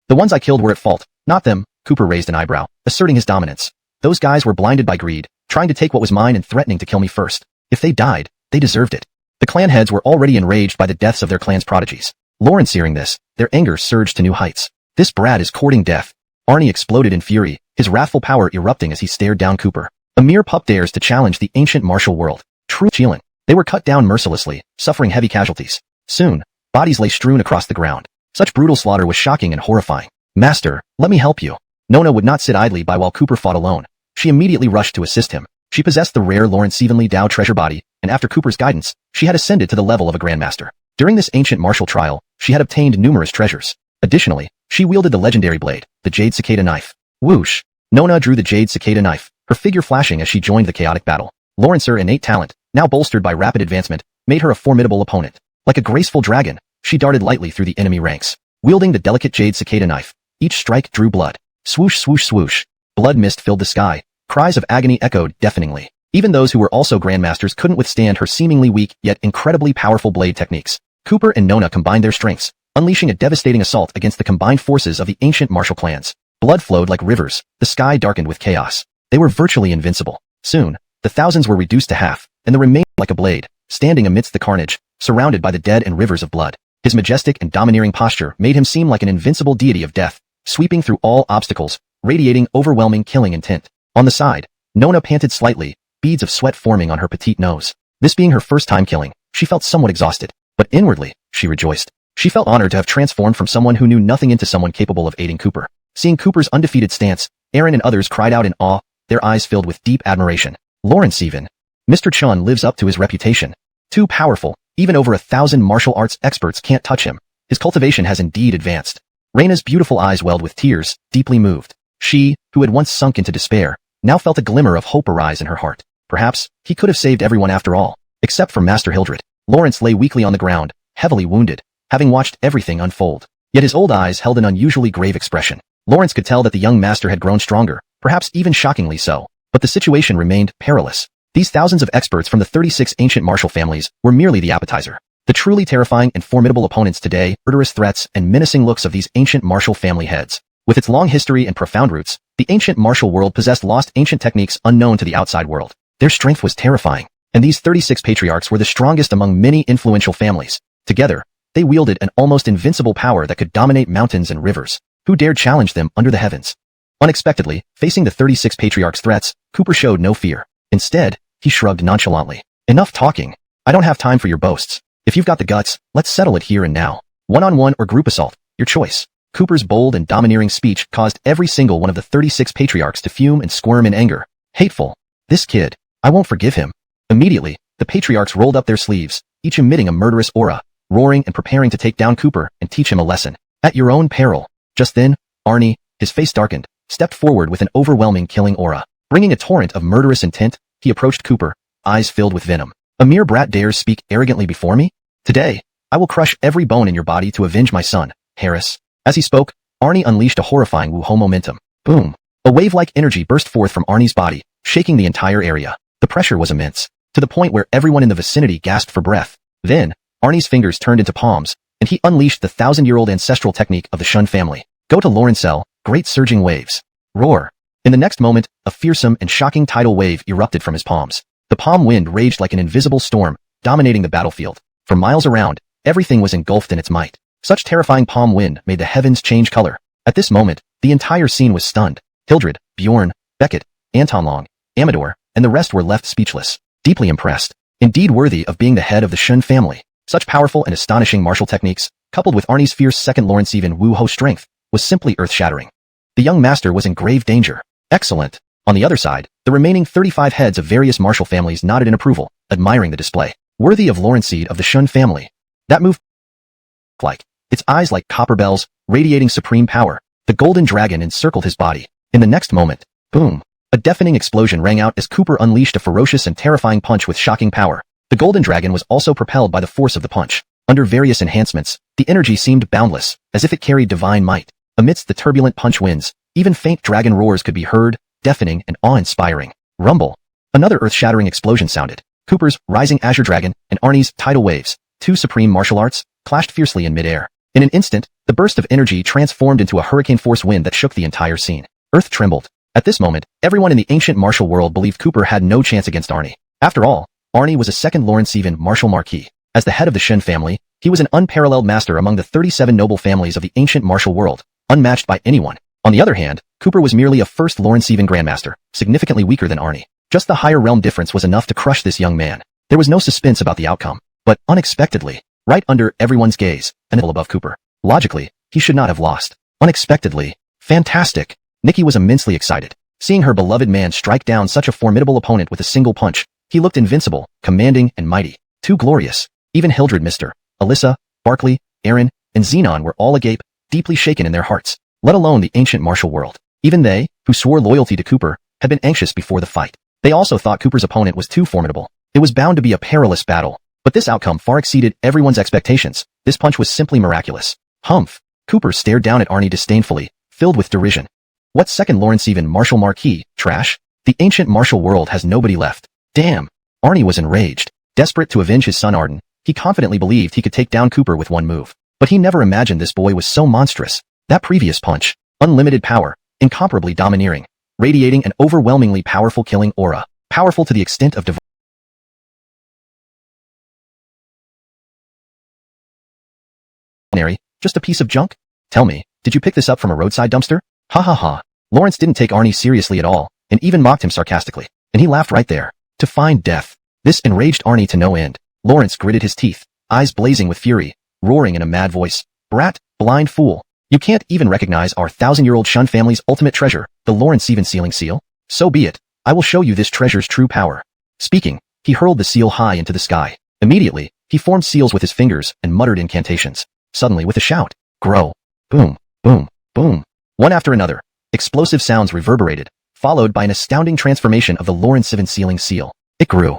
The ones I killed were at fault, not them. Cooper raised an eyebrow, asserting his dominance. Those guys were blinded by greed, trying to take what was mine and threatening to kill me first. If they died, they deserved it. The clan heads were already enraged by the deaths of their clan's prodigies. Lawrence hearing this, their anger surged to new heights. This brat is courting death. Arnie exploded in fury, his wrathful power erupting as he stared down Cooper. A mere pup dares to challenge the ancient martial world. True chillin'. They were cut down mercilessly, suffering heavy casualties. Soon, bodies lay strewn across the ground. Such brutal slaughter was shocking and horrifying. Master, let me help you. Nona would not sit idly by while Cooper fought alone. She immediately rushed to assist him. She possessed the rare Lawrence Evenly Dow treasure body, and after Cooper's guidance, she had ascended to the level of a grandmaster. During this ancient martial trial, she had obtained numerous treasures. Additionally, she wielded the legendary blade, the Jade Cicada knife. Whoosh! Nona drew the Jade Cicada knife, her figure flashing as she joined the chaotic battle. Lawrence's innate talent, now bolstered by rapid advancement, made her a formidable opponent. Like a graceful dragon, she darted lightly through the enemy ranks. Wielding the delicate Jade Cicada knife, each strike drew blood. Swoosh swoosh swoosh. Blood mist filled the sky. Cries of agony echoed deafeningly. Even those who were also grandmasters couldn't withstand her seemingly weak yet incredibly powerful blade techniques. Cooper and Nona combined their strengths, unleashing a devastating assault against the combined forces of the ancient martial clans. Blood flowed like rivers, the sky darkened with chaos. They were virtually invincible. Soon, the thousands were reduced to half, and the remainder like a blade, standing amidst the carnage, surrounded by the dead and rivers of blood. His majestic and domineering posture made him seem like an invincible deity of death, sweeping through all obstacles, radiating overwhelming killing intent. On the side, Nona panted slightly, beads of sweat forming on her petite nose. This being her first time killing, she felt somewhat exhausted, but inwardly, she rejoiced. She felt honored to have transformed from someone who knew nothing into someone capable of aiding Cooper. Seeing Cooper's undefeated stance, Aaron and others cried out in awe, their eyes filled with deep admiration. Lawrence even. Mr. Chun lives up to his reputation. Too powerful, even over 1,000 martial arts experts can't touch him. His cultivation has indeed advanced. Raina's beautiful eyes welled with tears, deeply moved. She, who had once sunk into despair, now felt a glimmer of hope arise in her heart. Perhaps, he could have saved everyone after all, except for Master Hildred. Lawrence lay weakly on the ground, heavily wounded, having watched everything unfold. Yet his old eyes held an unusually grave expression. Lawrence could tell that the young master had grown stronger, perhaps even shockingly so. But the situation remained perilous. These thousands of experts from the 36 ancient martial families were merely the appetizer. The truly terrifying and formidable opponents today, murderous threats and menacing looks of these ancient martial family heads. With its long history and profound roots, the ancient martial world possessed lost ancient techniques unknown to the outside world. Their strength was terrifying, and these 36 patriarchs were the strongest among many influential families. Together, they wielded an almost invincible power that could dominate mountains and rivers. Who dared challenge them under the heavens? Unexpectedly, facing the 36 patriarchs' threats, Cooper showed no fear. Instead, he shrugged nonchalantly. Enough talking. I don't have time for your boasts. If you've got the guts, let's settle it here and now. One-on-one or group assault, your choice. Cooper's bold and domineering speech caused every single one of the 36 patriarchs to fume and squirm in anger. Hateful. This kid. I won't forgive him. Immediately, the patriarchs rolled up their sleeves, each emitting a murderous aura, roaring and preparing to take down Cooper and teach him a lesson. At your own peril. Just then, Arnie, his face darkened, stepped forward with an overwhelming killing aura. Bringing a torrent of murderous intent, he approached Cooper, eyes filled with venom. A mere brat dares speak arrogantly before me? Today, I will crush every bone in your body to avenge my son, Harris. As he spoke, Arnie unleashed a horrifying Wuho momentum. Boom. A wave-like energy burst forth from Arnie's body, shaking the entire area. The pressure was immense, to the point where everyone in the vicinity gasped for breath. Then, Arnie's fingers turned into palms, and he unleashed the 1,000-year-old ancestral technique of the Shun family. Go to Lawrencell, great surging waves. Roar. In the next moment, a fearsome and shocking tidal wave erupted from his palms. The palm wind raged like an invisible storm, dominating the battlefield. For miles around, everything was engulfed in its might. Such terrifying palm wind made the heavens change color. At this moment, the entire scene was stunned. Hildred, Bjorn, Beckett, Anton Long, Amador, and the rest were left speechless, deeply impressed. Indeed worthy of being the head of the Shun family. Such powerful and astonishing martial techniques, coupled with Arnie's fierce second Lawrencevan Wu-Ho strength, was simply earth-shattering. The young master was in grave danger. Excellent. On the other side, the remaining 35 heads of various martial families nodded in approval, admiring the display. Worthy of Lawrenceed of the Shun family. That move like, its eyes like copper bells, radiating supreme power. The golden dragon encircled his body. In the next moment, boom! A deafening explosion rang out as Cooper unleashed a ferocious and terrifying punch with shocking power. The golden dragon was also propelled by the force of the punch. Under various enhancements, the energy seemed boundless, as if it carried divine might. Amidst the turbulent punch winds, even faint dragon roars could be heard, deafening and awe-inspiring. Rumble. Another earth-shattering explosion sounded. Cooper's rising azure dragon and Arnie's tidal waves, two supreme martial arts, clashed fiercely in midair. In an instant, the burst of energy transformed into a hurricane-force wind that shook the entire scene. Earth trembled. At this moment, everyone in the ancient martial world believed Cooper had no chance against Arnie. After all, Arnie was a second Lawrencevan martial marquis. As the head of the Shun family, he was an unparalleled master among the 37 noble families of the ancient martial world, unmatched by anyone. On the other hand, Cooper was merely a first Lawrencevan grandmaster, significantly weaker than Arnie. Just the higher realm difference was enough to crush this young man. There was no suspense about the outcome, but unexpectedly, right under everyone's gaze, an level above Cooper. Logically, he should not have lost. Unexpectedly. Fantastic. Nikki was immensely excited. Seeing her beloved man strike down such a formidable opponent with a single punch, he looked invincible, commanding, and mighty. Too glorious. Even Hildred, Mr. Alyssa, Barkley, Aaron, and Xenon were all agape, deeply shaken in their hearts. Let alone the ancient martial world. Even they, who swore loyalty to Cooper, had been anxious before the fight. They also thought Cooper's opponent was too formidable. It was bound to be a perilous battle. But this outcome far exceeded everyone's expectations. This punch was simply miraculous. Humph. Cooper stared down at Arnie disdainfully, filled with derision. What second Lawrencevan martial marquis, trash? The ancient martial world has nobody left. Damn. Arnie was enraged. Desperate to avenge his son Arden, he confidently believed he could take down Cooper with one move. But he never imagined this boy was so monstrous. That previous punch, unlimited power, incomparably domineering, radiating an overwhelmingly powerful killing aura, powerful to the extent of just a piece of junk? Tell me, did you pick this up from a roadside dumpster? Ha ha ha. Lawrence didn't take Arnie seriously at all, and even mocked him sarcastically. And he laughed right there. To find death. This enraged Arnie to no end. Lawrence gritted his teeth, eyes blazing with fury, roaring in a mad voice. Brat, blind fool. You can't even recognize our 1,000-year-old Shun family's ultimate treasure, the Lawrencevan sealing seal? So be it. I will show you this treasure's true power. Speaking, he hurled the seal high into the sky. Immediately, he formed seals with his fingers and muttered incantations. Suddenly, with a shout, grow. Boom, boom, boom. One after another, explosive sounds reverberated, followed by an astounding transformation of the Lawrencevan sealing seal. It grew,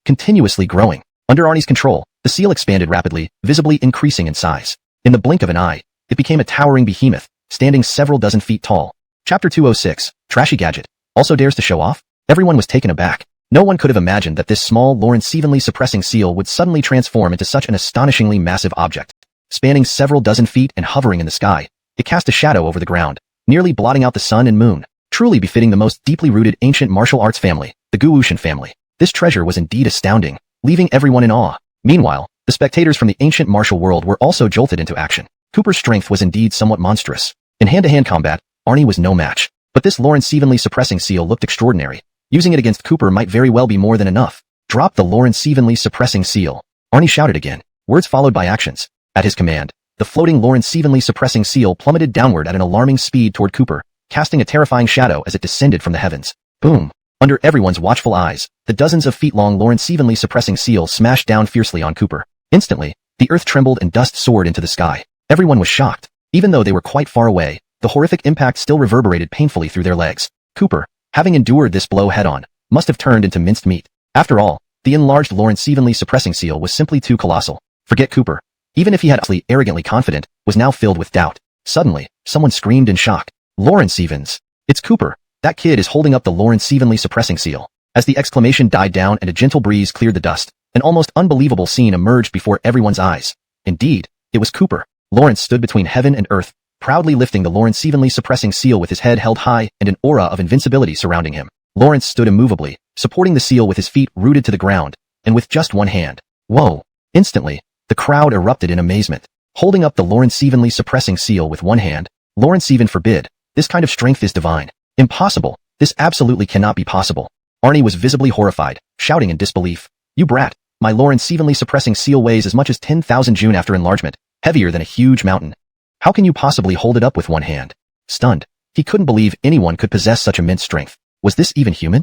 continuously growing. Under Arnie's control, the seal expanded rapidly, visibly increasing in size. In the blink of an eye, it became a towering behemoth, standing several dozen feet tall. Chapter 206, Trashy Gadget, also dares to show off? Everyone was taken aback. No one could have imagined that this small, Lawrencevanly suppressing seal would suddenly transform into such an astonishingly massive object. Spanning several dozen feet and hovering in the sky, it cast a shadow over the ground, nearly blotting out the sun and moon, truly befitting the most deeply rooted ancient martial arts family, the Guwushan family. This treasure was indeed astounding, leaving everyone in awe. Meanwhile, the spectators from the ancient martial world were also jolted into action. Cooper's strength was indeed somewhat monstrous. In hand-to-hand combat, Arnie was no match. But this Lawrencevanly suppressing seal looked extraordinary. Using it against Cooper might very well be more than enough. Drop the Lawrencevanly suppressing seal. Arnie shouted again, words followed by actions. At his command, the floating Lawrencevanly suppressing seal plummeted downward at an alarming speed toward Cooper, casting a terrifying shadow as it descended from the heavens. Boom! Under everyone's watchful eyes, the dozens of feet-long Lawrencevanly suppressing seal smashed down fiercely on Cooper. Instantly, the earth trembled and dust soared into the sky. Everyone was shocked. Even though they were quite far away, the horrific impact still reverberated painfully through their legs. Cooper, having endured this blow head-on, must have turned into minced meat. After all, the enlarged Lawrencevanly suppressing seal was simply too colossal. Forget Cooper. Even if he had arrogantly confident, was now filled with doubt. Suddenly, someone screamed in shock. Lawrencevans! It's Cooper! That kid is holding up the Lawrencevanly suppressing seal. As the exclamation died down and a gentle breeze cleared the dust, an almost unbelievable scene emerged before everyone's eyes. Indeed, It was Cooper. Lawrence stood between heaven and earth, proudly lifting the Lawrence evenly suppressing seal with his head held high and an aura of invincibility surrounding him. Lawrence stood immovably, supporting the seal with his feet rooted to the ground, and with just one hand. Whoa! Instantly, the crowd erupted in amazement. Holding up the Lawrence evenly suppressing seal with one hand, Lawrence even forbid. This kind of strength is divine. Impossible. This absolutely cannot be possible. Arnie was visibly horrified, shouting in disbelief. You brat. My Lawrence evenly suppressing seal weighs as much as 10,000 June after enlargement, heavier than a huge mountain. How can you possibly hold it up with one hand? Stunned, he couldn't believe anyone could possess such immense strength. Was this even human?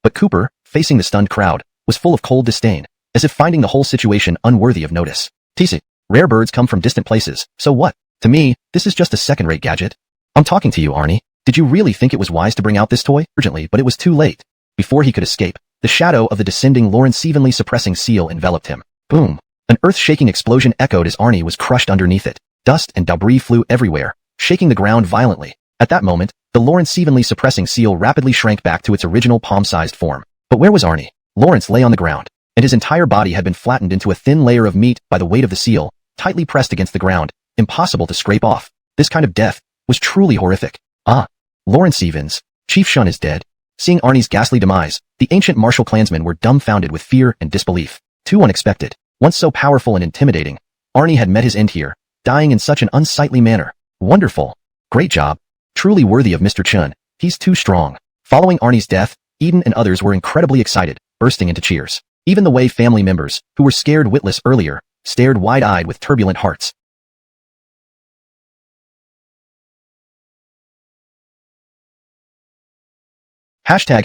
But Cooper, facing the stunned crowd, was full of cold disdain, as if finding the whole situation unworthy of notice. Teasing. Rare birds come from distant places, so what? To me, this is just a second-rate gadget. I'm talking to you, Arnie. Did you really think it was wise to bring out this toy? Urgently, but it was too late. Before he could escape, the shadow of the descending Lawrence evenly suppressing seal enveloped him. Boom! An earth-shaking explosion echoed as Arnie was crushed underneath it. Dust and debris flew everywhere, shaking the ground violently. At that moment, the Lawrence evenly suppressing seal rapidly shrank back to its original palm-sized form. But where was Arnie? Lawrence lay on the ground, and his entire body had been flattened into a thin layer of meat by the weight of the seal, tightly pressed against the ground, impossible to scrape off. This kind of death was truly horrific. Ah! Lawrence Evans, Chief Shun is dead. Seeing Arnie's ghastly demise, the ancient martial clansmen were dumbfounded with fear and disbelief. Too unexpected. Once so powerful and intimidating, Arnie had met his end here, dying in such an unsightly manner. Wonderful. Great job. Truly worthy of Mr. Chun. He's too strong. Following Arnie's death, Eden and others were incredibly excited, bursting into cheers. Even the Wei family members, who were scared witless earlier, stared wide-eyed with turbulent hearts. Hashtag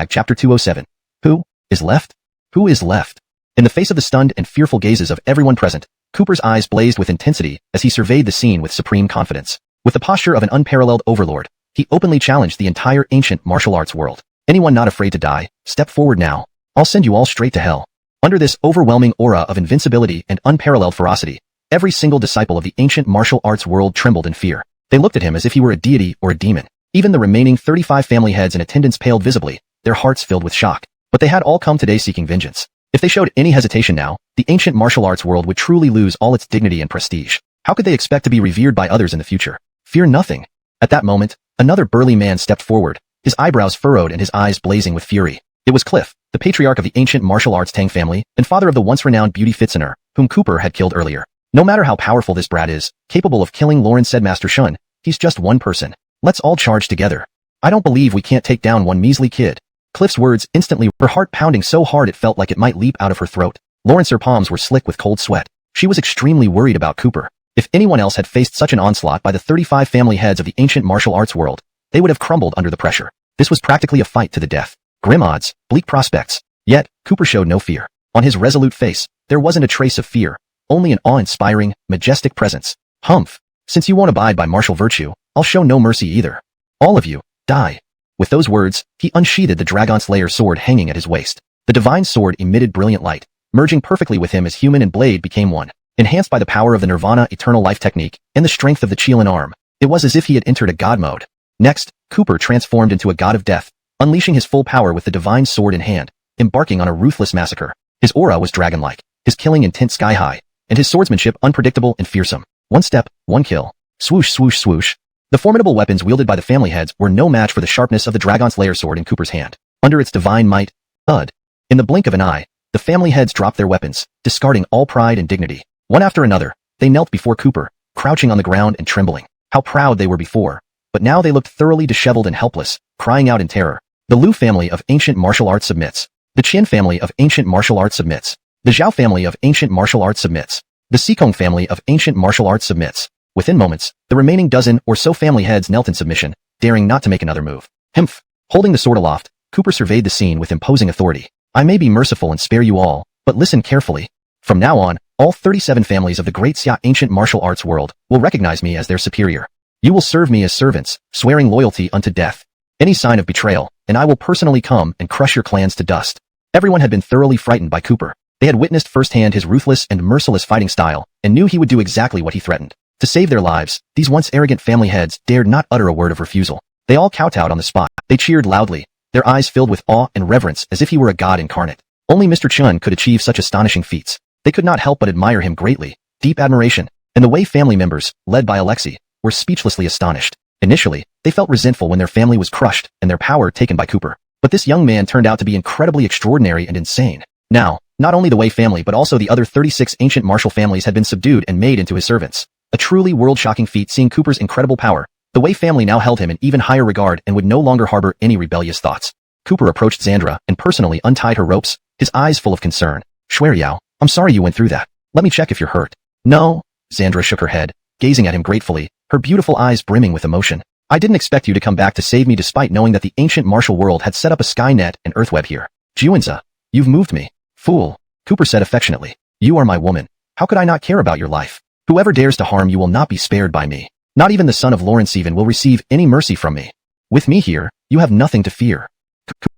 chapter 207. Who is left? Who is left? In the face of the stunned and fearful gazes of everyone present, Cooper's eyes blazed with intensity as he surveyed the scene with supreme confidence. With the posture of an unparalleled overlord, he openly challenged the entire ancient martial arts world. Anyone not afraid to die, step forward now. I'll send you all straight to hell. Under this overwhelming aura of invincibility and unparalleled ferocity, every single disciple of the ancient martial arts world trembled in fear. They looked at him as if he were a deity or a demon. Even the remaining 35 family heads in attendance paled visibly, their hearts filled with shock. But they had all come today seeking vengeance. If they showed any hesitation now, the ancient martial arts world would truly lose all its dignity and prestige. How could they expect to be revered by others in the future? Fear nothing. At that moment, another burly man stepped forward, his eyebrows furrowed and his eyes blazing with fury. It was Cliff, the patriarch of the ancient martial arts Tang family, and father of the once-renowned Beauty Fitzener, whom Cooper had killed earlier. No matter how powerful this brat is, capable of killing Lawrence said Master Shun, he's just one person. Let's all charge together. I don't believe we can't take down one measly kid. Cliff's words instantly, her heart pounding so hard it felt like it might leap out of her throat. Lawrence's palms were slick with cold sweat. She was extremely worried about Cooper. If anyone else had faced such an onslaught by the 35 family heads of the ancient martial arts world, they would have crumbled under the pressure. This was practically a fight to the death. Grim odds, bleak prospects. Yet, Cooper showed no fear. On his resolute face, there wasn't a trace of fear, only an awe-inspiring, majestic presence. Humph. Since you won't abide by martial virtue, I'll show no mercy either. All of you, die. With those words, he unsheathed the Dragon Slayer sword hanging at his waist. The divine sword emitted brilliant light, merging perfectly with him as human and blade became one. Enhanced by the power of the Nirvana Eternal Life technique and the strength of the Qilin arm, it was as if he had entered a god mode. Next, Cooper transformed into a god of death, unleashing his full power with the divine sword in hand, embarking on a ruthless massacre. His aura was dragon-like, his killing intent sky-high, and his swordsmanship unpredictable and fearsome. One step, one kill. Swoosh, swoosh, swoosh. The formidable weapons wielded by the family heads were no match for the sharpness of the Dragon Slayer sword in Cooper's hand. Under its divine might, thud. In the blink of an eye, the family heads dropped their weapons, discarding all pride and dignity. One after another, they knelt before Cooper, crouching on the ground and trembling. How proud they were before, but now they looked thoroughly disheveled and helpless, crying out in terror. The Liu family of ancient martial arts submits. The Qian family of ancient martial arts submits. The Zhao family of ancient martial arts submits. The Sikong family of ancient martial arts submits. Within moments, the remaining dozen or so family heads knelt in submission, daring not to make another move. Humph! Holding the sword aloft, Cooper surveyed the scene with imposing authority. I may be merciful and spare you all, but listen carefully. From now on, all 37 families of the great Xia ancient martial arts world will recognize me as their superior. You will serve me as servants, swearing loyalty unto death. Any sign of betrayal, and I will personally come and crush your clans to dust. Everyone had been thoroughly frightened by Cooper. They had witnessed firsthand his ruthless and merciless fighting style, and knew he would do exactly what he threatened. To save their lives, these once arrogant family heads dared not utter a word of refusal. They all kowtowed on the spot. They cheered loudly, their eyes filled with awe and reverence as if he were a god incarnate. Only Mr. Chun could achieve such astonishing feats. They could not help but admire him greatly, deep admiration, and the Wei family members, led by Alexei, were speechlessly astonished. Initially, they felt resentful when their family was crushed and their power taken by Cooper. But this young man turned out to be incredibly extraordinary and insane. Now, not only the Wei family but also the other 36 ancient martial families had been subdued and made into his servants. A truly world-shocking feat. Seeing Cooper's incredible power, the Wei family now held him in even higher regard and would no longer harbor any rebellious thoughts. Cooper approached Xandra and personally untied her ropes, his eyes full of concern. Shueryao, I'm sorry you went through that. Let me check if you're hurt. No. Xandra shook her head, gazing at him gratefully, her beautiful eyes brimming with emotion. I didn't expect you to come back to save me despite knowing that the ancient martial world had set up a sky net and earthweb here. Juanza, you've moved me. Fool. Cooper said affectionately. You are my woman. How could I not care about your life? Whoever dares to harm you will not be spared by me. Not even the son of Lawrence even will receive any mercy from me. With me here, you have nothing to fear.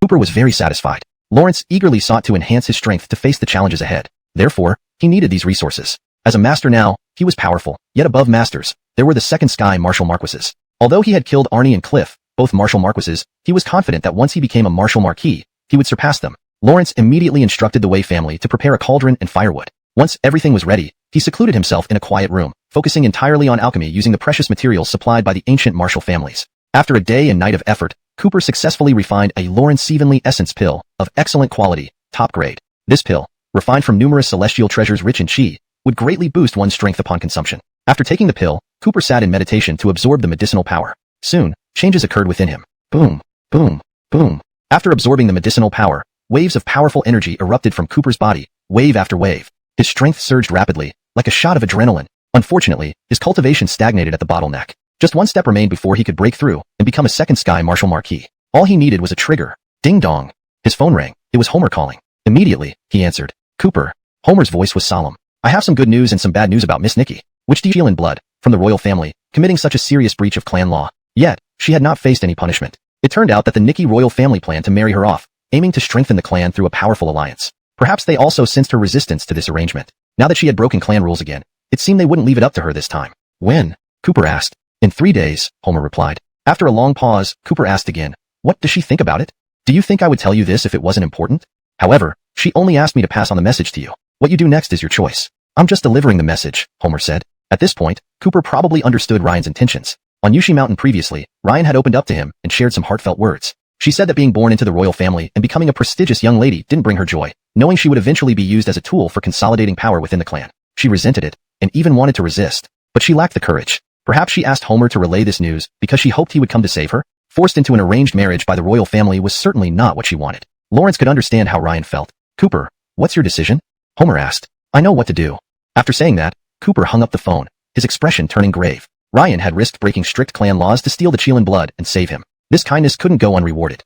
Cooper was very satisfied. Lawrence eagerly sought to enhance his strength to face the challenges ahead. Therefore, he needed these resources. As a master now, he was powerful, yet above masters, there were the second sky martial marquises. Although he had killed Arnie and Cliff, both martial marquises, he was confident that once he became a martial marquis, he would surpass them. Lawrence immediately instructed the Wei family to prepare a cauldron and firewood. Once everything was ready, he secluded himself in a quiet room, focusing entirely on alchemy using the precious materials supplied by the ancient martial families. After a day and night of effort, Cooper successfully refined a Lawrence Evenly Essence pill of excellent quality, top grade. This pill, refined from numerous celestial treasures rich in qi, would greatly boost one's strength upon consumption. After taking the pill, Cooper sat in meditation to absorb the medicinal power. Soon, changes occurred within him. Boom, boom, boom. After absorbing the medicinal power, waves of powerful energy erupted from Cooper's body, wave after wave. His strength surged rapidly, like a shot of adrenaline. Unfortunately, his cultivation stagnated at the bottleneck. Just one step remained before he could break through and become a second sky martial marquis. All he needed was a trigger. Ding dong. His phone rang. It was Homer calling. Immediately, he answered. Cooper. Homer's voice was solemn. I have some good news and some bad news about Miss Nikki. Which deal in blood, from the royal family, committing such a serious breach of clan law. Yet, she had not faced any punishment. It turned out that the Nikki royal family planned to marry her off, aiming to strengthen the clan through a powerful alliance. Perhaps they also sensed her resistance to this arrangement. Now that she had broken clan rules again, it seemed they wouldn't leave it up to her this time. When? Cooper asked. In 3 days, Homer replied. After a long pause, Cooper asked again. What does she think about it? Do you think I would tell you this if it wasn't important? However, she only asked me to pass on the message to you. What you do next is your choice. I'm just delivering the message, Homer said. At this point, Cooper probably understood Ryan's intentions. On Yushi Mountain previously, Ryan had opened up to him and shared some heartfelt words. She said that being born into the royal family and becoming a prestigious young lady didn't bring her joy, knowing she would eventually be used as a tool for consolidating power within the clan. She resented it, and even wanted to resist. But she lacked the courage. Perhaps she asked Homer to relay this news because she hoped he would come to save her. Forced into an arranged marriage by the royal family was certainly not what she wanted. Lawrence could understand how Ryan felt. Cooper, what's your decision? Homer asked. I know what to do. After saying that, Cooper hung up the phone, his expression turning grave. Ryan had risked breaking strict clan laws to steal the Chelan blood and save him. This kindness couldn't go unrewarded.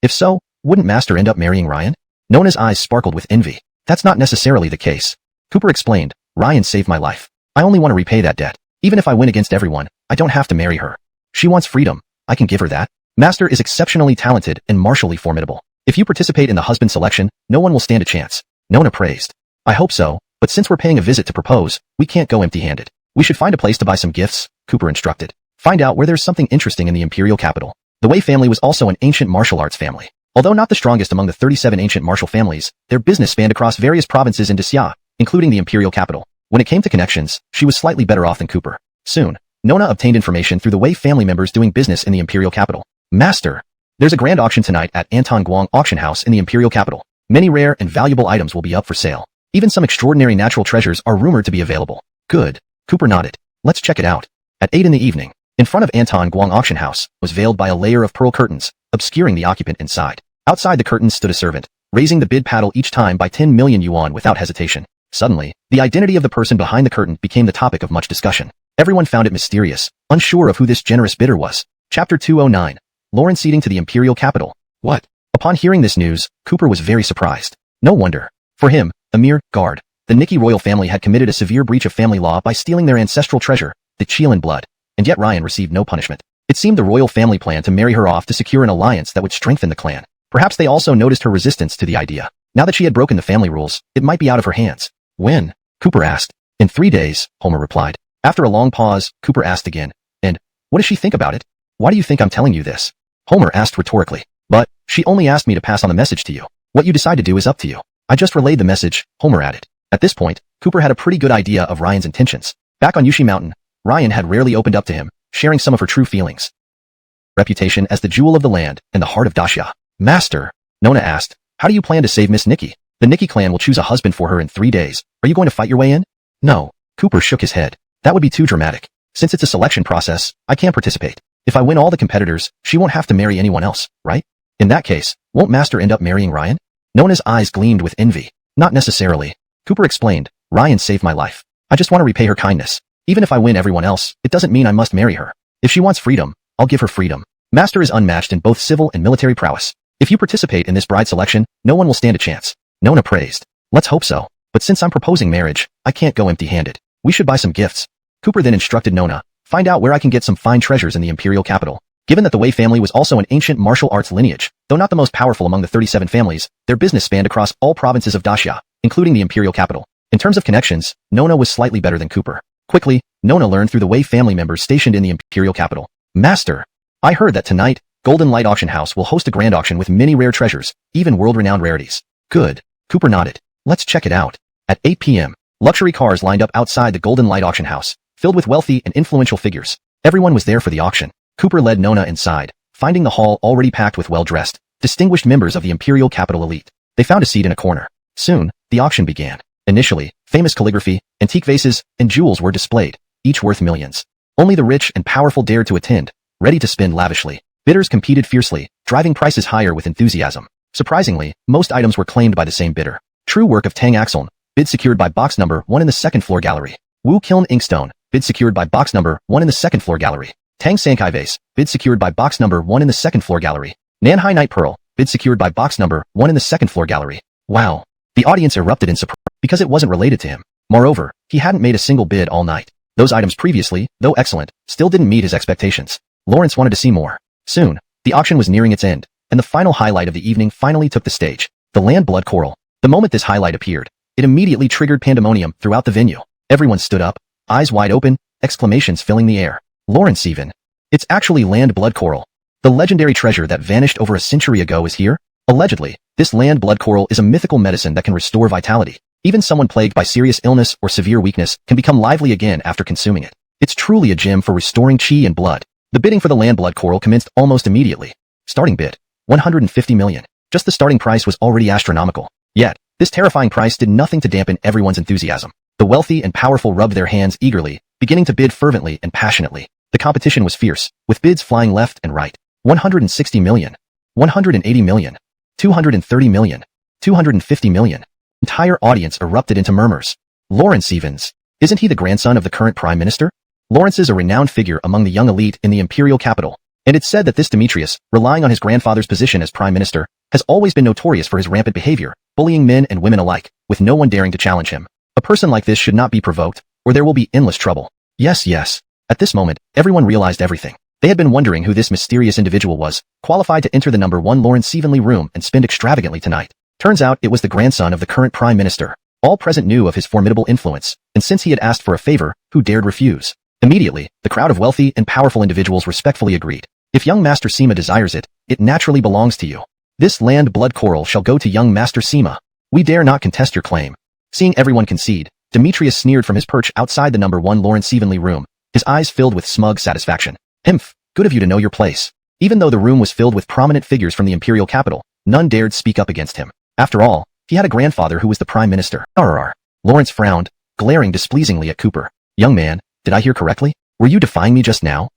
If so, wouldn't Master end up marrying Ryan? Nona's eyes sparkled with envy. That's not necessarily the case. Cooper explained, Ryan saved my life. I only want to repay that debt. Even if I win against everyone, I don't have to marry her. She wants freedom. I can give her that. Master is exceptionally talented and martially formidable. If you participate in the husband selection, no one will stand a chance. Nona praised. I hope so, but since we're paying a visit to propose, we can't go empty-handed. We should find a place to buy some gifts, Cooper instructed. Find out where there's something interesting in the imperial capital. The Wei family was also an ancient martial arts family. Although not the strongest among the 37 ancient martial families, their business spanned across various provinces in Xia, including the imperial capital. When it came to connections, she was slightly better off than Cooper. Soon, Nona obtained information through the Wei family members doing business in the imperial capital. Master, there's a grand auction tonight at Anton Guang Auction House in the imperial capital. Many rare and valuable items will be up for sale. Even some extraordinary natural treasures are rumored to be available. Good. Cooper nodded. Let's check it out. At 8 in the evening, in front of Anton Guang Auction House, was veiled by a layer of pearl curtains, obscuring the occupant inside. Outside the curtains stood a servant, raising the bid paddle each time by 10 million yuan without hesitation. Suddenly, the identity of the person behind the curtain became the topic of much discussion. Everyone found it mysterious, unsure of who this generous bidder was. Chapter 209. Lawrence ceding to the imperial capital. What? Upon hearing this news, Cooper was very surprised. No wonder. For him, a mere guard, the Nikki royal family had committed a severe breach of family law by stealing their ancestral treasure, the Chelan blood, and yet Ryan received no punishment. It seemed the royal family planned to marry her off to secure an alliance that would strengthen the clan. Perhaps they also noticed her resistance to the idea. Now that she had broken the family rules, it might be out of her hands. When? Cooper asked. In 3 days, Homer replied. After a long pause, Cooper asked again. And, what does she think about it? Why do you think I'm telling you this? Homer asked rhetorically. But, she only asked me to pass on the message to you. What you decide to do is up to you. I just relayed the message, Homer added. At this point, Cooper had a pretty good idea of Ryan's intentions. Back on Yushi Mountain, Ryan had rarely opened up to him, sharing some of her true feelings. Reputation as the jewel of the land and the heart of Dacia. Master, Nona asked, how do you plan to save Miss Nikki? The Nikki clan will choose a husband for her in 3 days. Are you going to fight your way in? No. Cooper shook his head. That would be too dramatic. Since it's a selection process, I can't participate. If I win all the competitors, she won't have to marry anyone else, right? In that case, won't Master end up marrying Ryan? Nona's eyes gleamed with envy. Not necessarily. Cooper explained, Ryan saved my life. I just want to repay her kindness. Even if I win everyone else, it doesn't mean I must marry her. If she wants freedom, I'll give her freedom. Master is unmatched in both civil and military prowess. If you participate in this bride selection, no one will stand a chance. Nona praised. Let's hope so. But since I'm proposing marriage, I can't go empty-handed. We should buy some gifts. Cooper then instructed Nona, find out where I can get some fine treasures in the imperial capital. Given that the Wei family was also an ancient martial arts lineage, though not the most powerful among the 37 families, their business spanned across all provinces of Dacia, including the imperial capital. In terms of connections, Nona was slightly better than Cooper. Quickly, Nona learned through the Wei family members stationed in the imperial capital. Master, I heard that tonight, Golden Light Auction House will host a grand auction with many rare treasures, even world-renowned rarities. Good. Cooper nodded. Let's check it out. At 8 p.m., luxury cars lined up outside the Golden Light Auction House, filled with wealthy and influential figures. Everyone was there for the auction. Cooper led Nona inside, finding the hall already packed with well-dressed, distinguished members of the imperial capital elite. They found a seat in a corner. Soon, the auction began. Initially, famous calligraphy, antique vases, and jewels were displayed, each worth millions. Only the rich and powerful dared to attend, ready to spend lavishly. Bidders competed fiercely, driving prices higher with enthusiasm. Surprisingly, most items were claimed by the same bidder. True work of Tang Axeln, bid secured by box number 1 in the second floor gallery. Wu Kiln Inkstone, bid secured by box number 1 in the second floor gallery. Tang Sankai Vase, bid secured by box number 1 in the second floor gallery. Nanhai Night Pearl, bid secured by box number 1 in the second floor gallery. Wow. The audience erupted in surprise because it wasn't related to him. Moreover, he hadn't made a single bid all night. Those items previously, though excellent, still didn't meet his expectations. Lawrence wanted to see more. Soon, the auction was nearing its end, and the final highlight of the evening finally took the stage. The land blood coral. The moment this highlight appeared, it immediately triggered pandemonium throughout the venue. Everyone stood up, eyes wide open, exclamations filling the air. Lawrence even. It's actually land blood coral. The legendary treasure that vanished over a century ago is here? Allegedly, this land blood coral is a mythical medicine that can restore vitality. Even someone plagued by serious illness or severe weakness can become lively again after consuming it. It's truly a gem for restoring chi and blood. The bidding for the land blood coral commenced almost immediately. Starting bid, 150 million. Just the starting price was already astronomical. Yet, this terrifying price did nothing to dampen everyone's enthusiasm. The wealthy and powerful rubbed their hands eagerly, beginning to bid fervently and passionately. The competition was fierce, with bids flying left and right. 160 million. 180 million. 230 million. 250 million. Entire audience erupted into murmurs. Lawrence Evans. Isn't he the grandson of the current prime minister? Lawrence is a renowned figure among the young elite in the imperial capital, and it's said that this Demetrius, relying on his grandfather's position as prime minister, has always been notorious for his rampant behavior, bullying men and women alike, with no one daring to challenge him. A person like this should not be provoked, or there will be endless trouble. Yes. At this moment, everyone realized everything. They had been wondering who this mysterious individual was, qualified to enter the number 1 Lawrence Evenly room and spend extravagantly tonight. Turns out it was the grandson of the current prime minister. All present knew of his formidable influence, and since he had asked for a favor, who dared refuse? Immediately, the crowd of wealthy and powerful individuals respectfully agreed. If young Master Sima desires it, it naturally belongs to you. This land blood coral shall go to young Master Sima. We dare not contest your claim. Seeing everyone concede, Demetrius sneered from his perch outside the number 1 Lawrence Evenly room, his eyes filled with smug satisfaction. Himph, good of you to know your place. Even though the room was filled with prominent figures from the imperial capital, none dared speak up against him. After all, he had a grandfather who was the prime minister. RRR. Lawrence frowned, glaring displeasingly at Cooper. Young man, did I hear correctly? Were you defying me just now?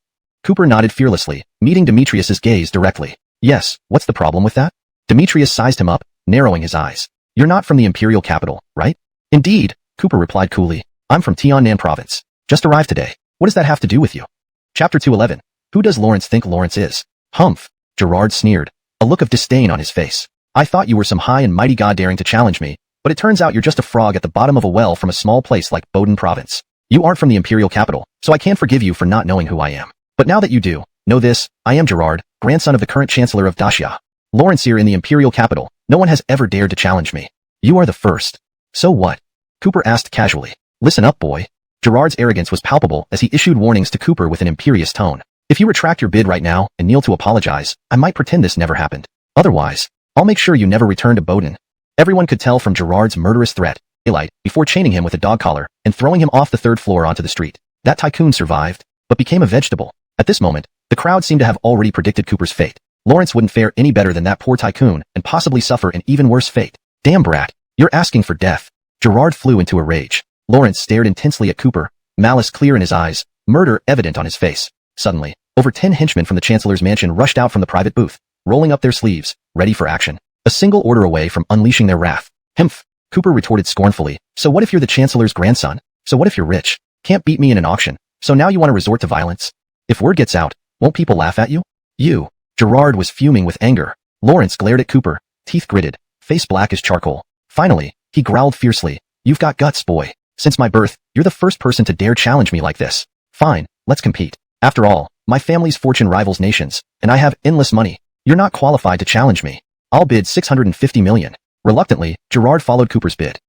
Cooper nodded fearlessly, meeting Demetrius's gaze directly. Yes, what's the problem with that? Demetrius sized him up, narrowing his eyes. You're not from the imperial capital, right? Indeed, Cooper replied coolly. I'm from Tiannan province. Just arrived today. What does that have to do with you? Chapter 211. Who does Lawrence think Lawrence is? Humph. Gerard sneered, a look of disdain on his face. I thought you were some high and mighty god daring to challenge me, but it turns out you're just a frog at the bottom of a well from a small place like Boden province. You aren't from the imperial capital, so I can't forgive you for not knowing who I am. But now that you do, know this, I am Gerard, grandson of the current chancellor of Dacia. Lawrence here in the imperial capital, no one has ever dared to challenge me. You are the first. So what? Cooper asked casually. Listen up, boy. Gerard's arrogance was palpable as he issued warnings to Cooper with an imperious tone. If you retract your bid right now and kneel to apologize, I might pretend this never happened. Otherwise, I'll make sure you never return to Boden. Everyone could tell from Gerard's murderous threat daylight before chaining him with a dog collar and throwing him off the third floor onto the street. That tycoon survived, but became a vegetable. At this moment, the crowd seemed to have already predicted Cooper's fate. Lawrence wouldn't fare any better than that poor tycoon and possibly suffer an even worse fate. Damn brat, you're asking for death. Gerard flew into a rage. Lawrence stared intensely at Cooper, malice clear in his eyes, murder evident on his face. Suddenly, over 10 henchmen from the Chancellor's mansion rushed out from the private booth, rolling up their sleeves, ready for action. A single order away from unleashing their wrath. Humph, Cooper retorted scornfully. So what if you're the Chancellor's grandson? So what if you're rich? Can't beat me in an auction. So now you want to resort to violence? If word gets out, won't people laugh at you? You. Gerard was fuming with anger. Lawrence glared at Cooper, teeth gritted, face black as charcoal. Finally, he growled fiercely. You've got guts, boy. Since my birth, you're the first person to dare challenge me like this. Fine, let's compete. After all, my family's fortune rivals nations, and I have endless money. You're not qualified to challenge me. I'll bid 650 million. Reluctantly, Gerard followed Cooper's bid.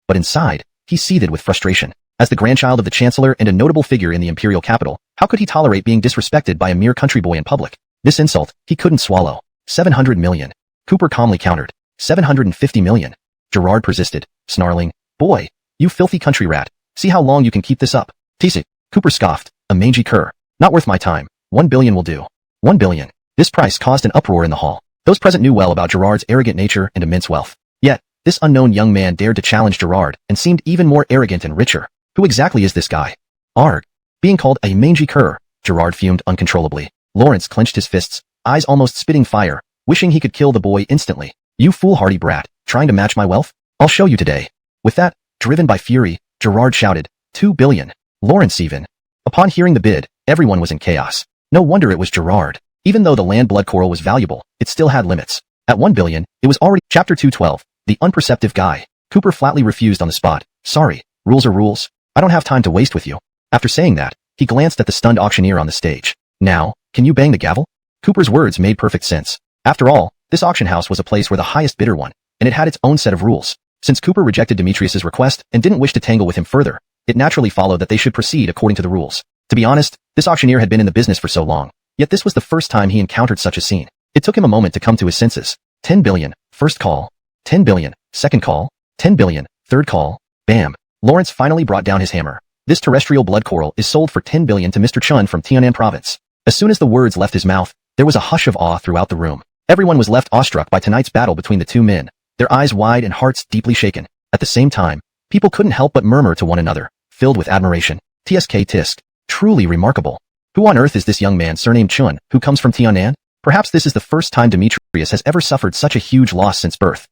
But inside, he seethed with frustration. As the grandchild of the Chancellor and a notable figure in the imperial capital, how could he tolerate being disrespected by a mere country boy in public? This insult, he couldn't swallow. 700 million. Cooper calmly countered. 750 million. Gerard persisted, snarling, Boy, you filthy country rat. See how long you can keep this up. Tease it. Cooper scoffed. A mangy cur. Not worth my time. 1 billion will do. 1 billion. This price caused an uproar in the hall. Those present knew well about Gerard's arrogant nature and immense wealth. Yet, this unknown young man dared to challenge Gerard and seemed even more arrogant and richer. Who exactly is this guy? Arg. Being called a mangy cur, Gerard fumed uncontrollably. Lawrence clenched his fists, eyes almost spitting fire, wishing he could kill the boy instantly. You foolhardy brat, trying to match my wealth? I'll show you today. With that, driven by fury, Gerard shouted, 2 billion. Lawrence even. Upon hearing the bid, everyone was in chaos. No wonder it was Gerard. Even though the land blood coral was valuable, it still had limits. At 1 billion, it was already— Chapter 212, The Unperceptive Guy. Cooper flatly refused on the spot. Sorry, rules are rules. I don't have time to waste with you. After saying that, he glanced at the stunned auctioneer on the stage. Now, can you bang the gavel? Cooper's words made perfect sense. After all, this auction house was a place where the highest bidder won, and it had its own set of rules. Since Cooper rejected Demetrius's request and didn't wish to tangle with him further, it naturally followed that they should proceed according to the rules. To be honest, this auctioneer had been in the business for so long, yet this was the first time he encountered such a scene. It took him a moment to come to his senses. 10 billion, first call. 10 billion, second call. 10 billion, third call. Bam. Lawrence finally brought down his hammer. This terrestrial blood coral is sold for 10 billion to Mr. Chun from Tianan province. As soon as the words left his mouth, there was a hush of awe throughout the room. Everyone was left awestruck by tonight's battle between the two men, their eyes wide and hearts deeply shaken. At the same time, people couldn't help but murmur to one another, filled with admiration. TSK Tisk. Truly remarkable. Who on earth is this young man surnamed Chun, who comes from Tianan? Perhaps this is the first time Demetrius has ever suffered such a huge loss since birth.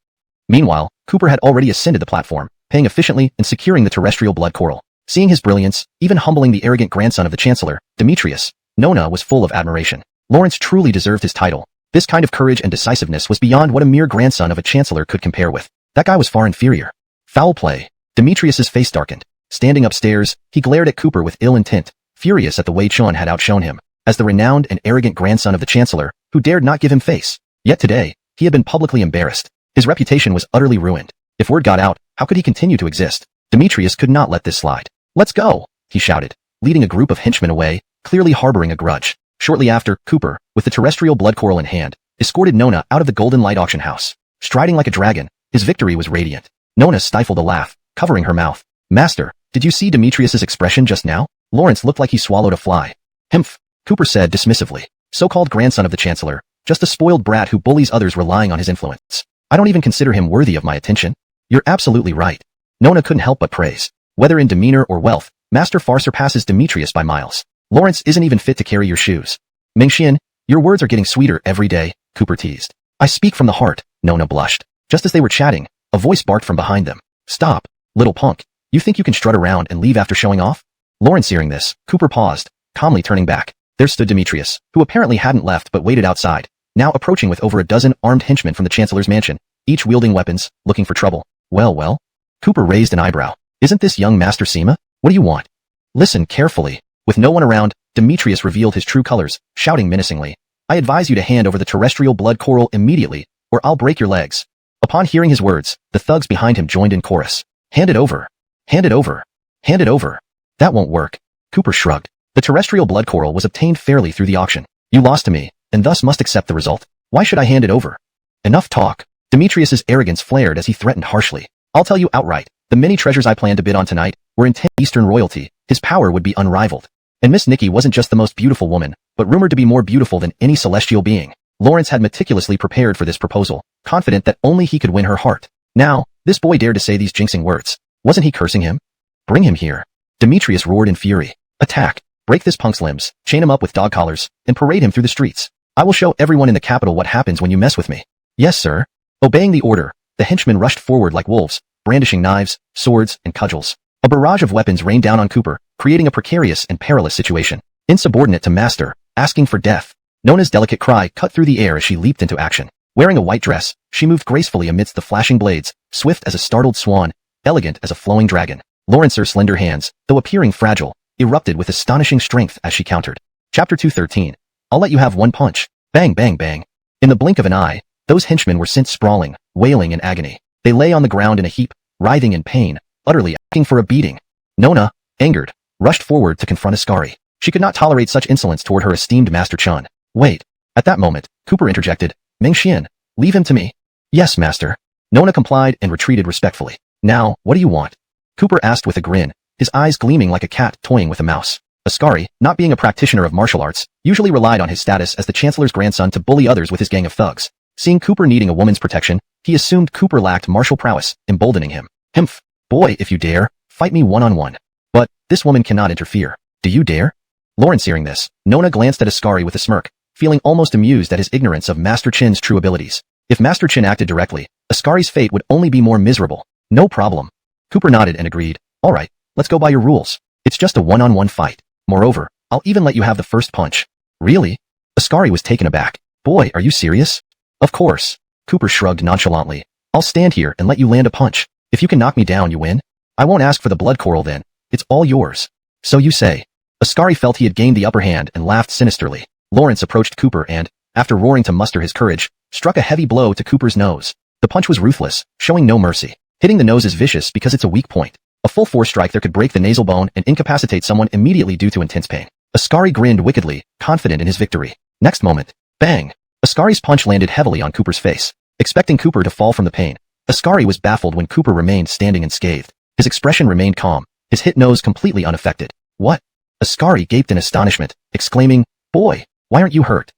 Meanwhile, Cooper had already ascended the platform, paying efficiently and securing the terrestrial blood coral. Seeing his brilliance, even humbling the arrogant grandson of the Chancellor, Demetrius, Nona was full of admiration. Lawrence truly deserved his title. This kind of courage and decisiveness was beyond what a mere grandson of a Chancellor could compare with. That guy was far inferior. Foul play. Demetrius's face darkened. Standing upstairs, he glared at Cooper with ill intent, furious at the way Chun had outshone him, as the renowned and arrogant grandson of the Chancellor, who dared not give him face. Yet today, he had been publicly embarrassed. His reputation was utterly ruined. If word got out, how could he continue to exist? Demetrius could not let this slide. Let's go, he shouted, leading a group of henchmen away, clearly harboring a grudge. Shortly after, Cooper, with the terrestrial blood coral in hand, escorted Nona out of the Golden Light auction house. Striding like a dragon, his victory was radiant. Nona stifled a laugh, covering her mouth. Master, did you see Demetrius's expression just now? Lawrence looked like he swallowed a fly. Humph, Cooper said dismissively. So-called grandson of the Chancellor, just a spoiled brat who bullies others relying on his influence. I don't even consider him worthy of my attention. You're absolutely right. Nona couldn't help but praise. Whether in demeanor or wealth, Master far surpasses Demetrius by miles. Lawrence isn't even fit to carry your shoes. Mingxian, your words are getting sweeter every day, Cooper teased. I speak from the heart, Nona blushed. Just as they were chatting, a voice barked from behind them. Stop, little punk. You think you can strut around and leave after showing off? Lawrence hearing this, Cooper paused, calmly turning back. There stood Demetrius, who apparently hadn't left but waited outside, now approaching with over a dozen armed henchmen from the Chancellor's mansion, each wielding weapons, looking for trouble. Well. Cooper raised an eyebrow. Isn't this young Master Sima? What do you want? Listen carefully. With no one around, Demetrius revealed his true colors, shouting menacingly. I advise you to hand over the terrestrial blood coral immediately, or I'll break your legs. Upon hearing his words, the thugs behind him joined in chorus. Hand it over. Hand it over. Hand it over. That won't work. Cooper shrugged. The terrestrial blood coral was obtained fairly through the auction. You lost to me, and thus must accept the result. Why should I hand it over? Enough talk. Demetrius's arrogance flared as he threatened harshly. I'll tell you outright, The many treasures I planned to bid on tonight were in Eastern royalty. His power would be unrivaled. And Miss Nikki wasn't just the most beautiful woman, but rumored to be more beautiful than any celestial being. Lawrence had meticulously prepared for this proposal, confident that only he could win her heart. Now, this boy dared to say these jinxing words. Wasn't he cursing him? Bring him here. Demetrius roared in fury. Attack. Break this punk's limbs, chain him up with dog collars, and parade him through the streets. I will show everyone in the capital what happens when you mess with me. Yes, sir. Obeying the order, the henchmen rushed forward like wolves, brandishing knives, swords, and cudgels. A barrage of weapons rained down on Cooper, creating a precarious and perilous situation. Insubordinate to master, asking for death. Nona's delicate cry cut through the air as she leaped into action. Wearing a white dress, she moved gracefully amidst the flashing blades, swift as a startled swan, elegant as a flowing dragon. Lawrence's slender hands, though appearing fragile, erupted with astonishing strength as she countered. Chapter 213. I'll let you have one punch. Bang, bang, bang. In the blink of an eye, those henchmen were sent sprawling, wailing in agony. They lay on the ground in a heap, writhing in pain, utterly asking for a beating. Nona, angered, rushed forward to confront Ascari. She could not tolerate such insolence toward her esteemed Master Chun. Wait. At that moment, Cooper interjected. Meng Xian, leave him to me. Yes, master. Nona complied and retreated respectfully. Now, what do you want? Cooper asked with a grin, his eyes gleaming like a cat toying with a mouse. Ascari, not being a practitioner of martial arts, usually relied on his status as the Chancellor's grandson to bully others with his gang of thugs. Seeing Cooper needing a woman's protection, he assumed Cooper lacked martial prowess, emboldening him. Himph. Boy, if you dare, fight me one-on-one. But, this woman cannot interfere. Do you dare? Lawrence hearing this, Nona glanced at Ascari with a smirk, feeling almost amused at his ignorance of Master Chin's true abilities. If Master Chin acted directly, Ascari's fate would only be more miserable. No problem. Cooper nodded and agreed. All right, let's go by your rules. It's just a one-on-one fight. Moreover, I'll even let you have the first punch. Really? Ascari was taken aback. Boy, are you serious? Of course. Cooper shrugged nonchalantly. I'll stand here and let you land a punch. If you can knock me down, you win. I won't ask for the blood coral then. It's all yours. So you say. Ascari felt he had gained the upper hand and laughed sinisterly. Lawrence approached Cooper and, after roaring to muster his courage, struck a heavy blow to Cooper's nose. The punch was ruthless, showing no mercy. Hitting the nose is vicious because it's a weak point. A full force strike there could break the nasal bone and incapacitate someone immediately due to intense pain. Ascari grinned wickedly, confident in his victory. Next moment, bang! Ascari's punch landed heavily on Cooper's face. Expecting Cooper to fall from the pain, Ascari was baffled when Cooper remained standing unscathed. His expression remained calm, his hit nose completely unaffected. What? Ascari gaped in astonishment, exclaiming, Boy, why aren't you hurt?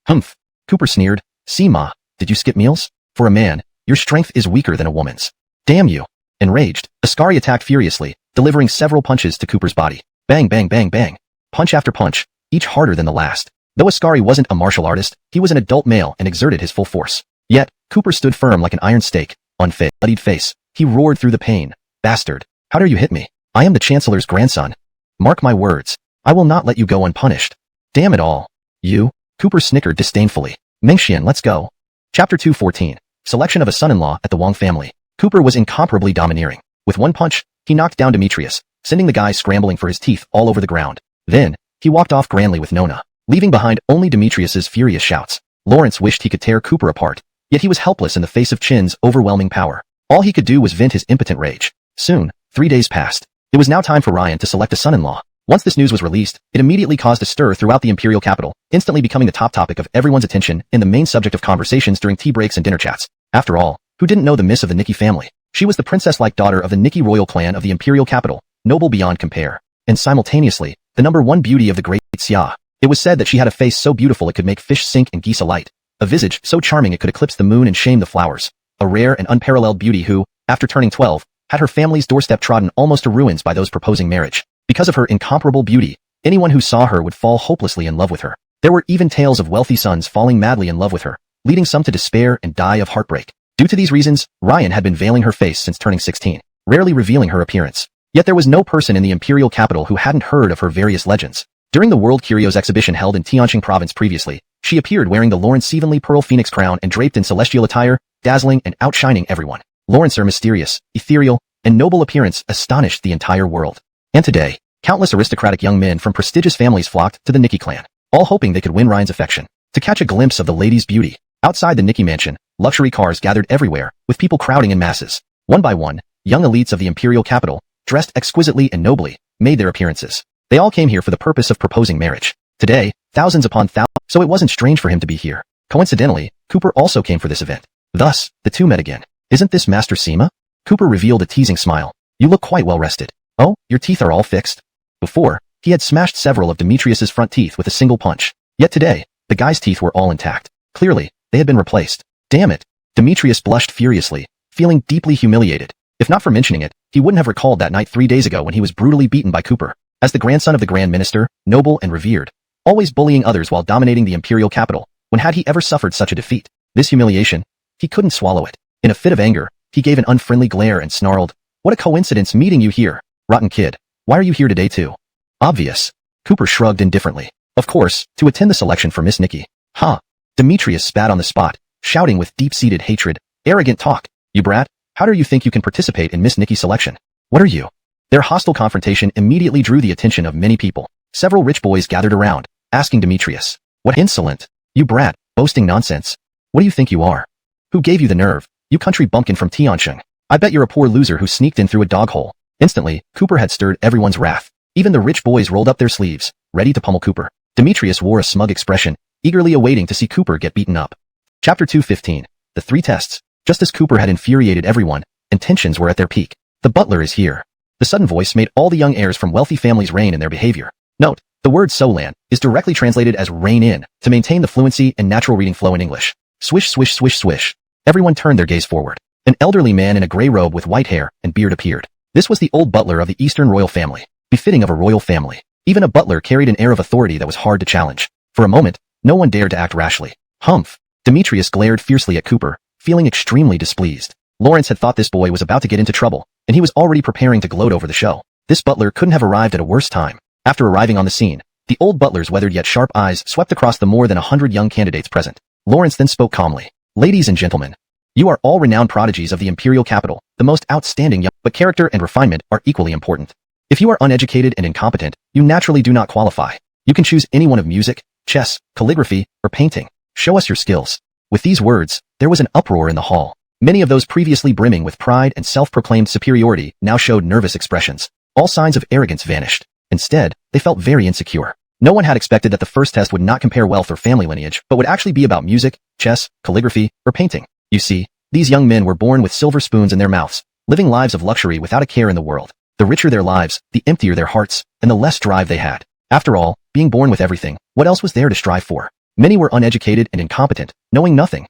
Humph. Cooper sneered. See ma, did you skip meals? For a man, your strength is weaker than a woman's. Damn you. Enraged, Ascari attacked furiously, delivering several punches to Cooper's body. Bang, bang, bang, bang. Punch after punch, each harder than the last. Though Ascari wasn't a martial artist, he was an adult male and exerted his full force. Yet, Cooper stood firm like an iron stake. On bloodied face, he roared through the pain. Bastard, how dare you hit me? I am the Chancellor's grandson. Mark my words, I will not let you go unpunished. Damn it all. You? Cooper snickered disdainfully. Meng Xian, let's go. Chapter 214. Selection of a son-in-law at the Wang family. Cooper was incomparably domineering. With one punch, he knocked down Demetrius, sending the guy scrambling for his teeth all over the ground. Then, he walked off grandly with Nona, leaving behind only Demetrius's furious shouts. Lawrence wished he could tear Cooper apart, yet he was helpless in the face of Chin's overwhelming power. All he could do was vent his impotent rage. Soon, 3 days passed. It was now time for Ryan to select a son-in-law. Once this news was released, it immediately caused a stir throughout the imperial capital, instantly becoming the top topic of everyone's attention and the main subject of conversations during tea breaks and dinner chats. After all, who didn't know the miss of the Nikki family? She was the princess-like daughter of the Nikki royal clan of the imperial capital, noble beyond compare, and simultaneously, the #1 beauty of the great Xia. It was said that she had a face so beautiful it could make fish sink and geese alight, a visage so charming it could eclipse the moon and shame the flowers, a rare and unparalleled beauty who, after turning 12, had her family's doorstep trodden almost to ruins by those proposing marriage. Because of her incomparable beauty, anyone who saw her would fall hopelessly in love with her. There were even tales of wealthy sons falling madly in love with her, leading some to despair and die of heartbreak. Due to these reasons, Ryan had been veiling her face since turning 16, rarely revealing her appearance. Yet there was no person in the imperial capital who hadn't heard of her various legends. During the World Curios exhibition held in Tianjin province previously, she appeared wearing the Lawrence Evenly Pearl Phoenix crown and draped in celestial attire, dazzling and outshining everyone. Lawrence's mysterious, ethereal, and noble appearance astonished the entire world. And today, countless aristocratic young men from prestigious families flocked to the Nikki clan, all hoping they could win Ryan's affection. To catch a glimpse of the lady's beauty, outside the Nikki mansion, luxury cars gathered everywhere, with people crowding in masses. One by one, young elites of the imperial capital, dressed exquisitely and nobly, made their appearances. They all came here for the purpose of proposing marriage. Today, thousands upon thousands, so it wasn't strange for him to be here. Coincidentally, Cooper also came for this event. Thus, the two met again. Isn't this Master Sima? Cooper revealed a teasing smile. You look quite well rested. Oh, your teeth are all fixed? Before, he had smashed several of Demetrius's front teeth with a single punch. Yet today, the guy's teeth were all intact. Clearly, they had been replaced. Damn it. Demetrius blushed furiously, feeling deeply humiliated. If not for mentioning it, he wouldn't have recalled that night 3 days ago when he was brutally beaten by Cooper. As the grandson of the Grand Minister, noble and revered, always bullying others while dominating the imperial capital, when had he ever suffered such a defeat? This humiliation, he couldn't swallow it. In a fit of anger, he gave an unfriendly glare and snarled, "What a coincidence meeting you here. Rotten kid. Why are you here today too?" Obvious. Cooper shrugged indifferently. Of course, to attend the selection for Miss Nikki. Huh. Demetrius spat on the spot, shouting with deep-seated hatred, "Arrogant talk. You brat. How do you think you can participate in Miss Nikki's selection? What are you?" Their hostile confrontation immediately drew the attention of many people. Several rich boys gathered around, asking Demetrius, "What insolent, you brat, boasting nonsense. What do you think you are? Who gave you the nerve? You country bumpkin from Tiansheng. I bet you're a poor loser who sneaked in through a dog hole." Instantly, Cooper had stirred everyone's wrath. Even the rich boys rolled up their sleeves, ready to pummel Cooper. Demetrius wore a smug expression, eagerly awaiting to see Cooper get beaten up. Chapter 2:15. The 3 tests. Just as Cooper had infuriated everyone, and tensions were at their peak. "The butler is here." The sudden voice made all the young heirs from wealthy families rein in their behavior. Note, the word "solan" is directly translated as rein in, to maintain the fluency and natural reading flow in English. Swish, swish, swish, swish. Everyone turned their gaze forward. An elderly man in a gray robe with white hair and beard appeared. This was the old butler of the Eastern royal family, befitting of a royal family. Even a butler carried an air of authority that was hard to challenge. For a moment, no one dared to act rashly. Humph. Demetrius glared fiercely at Cooper, feeling extremely displeased. Lawrence had thought this boy was about to get into trouble, and he was already preparing to gloat over the show. This butler couldn't have arrived at a worse time. After arriving on the scene, the old butler's weathered yet sharp eyes swept across the more than 100 young candidates present. Lawrence then spoke calmly. "Ladies and gentlemen, you are all renowned prodigies of the imperial capital, the most outstanding young, but character and refinement are equally important. If you are uneducated and incompetent, you naturally do not qualify. You can choose any one of music, chess, calligraphy, or painting. Show us your skills." With these words, there was an uproar in the hall. Many of those previously brimming with pride and self-proclaimed superiority now showed nervous expressions. All signs of arrogance vanished. Instead, they felt very insecure. No one had expected that the first test would not compare wealth or family lineage, but would actually be about music, chess, calligraphy, or painting. You see, these young men were born with silver spoons in their mouths, living lives of luxury without a care in the world. The richer their lives, the emptier their hearts, and the less drive they had. After all, being born with everything, what else was there to strive for? Many were uneducated and incompetent, knowing nothing.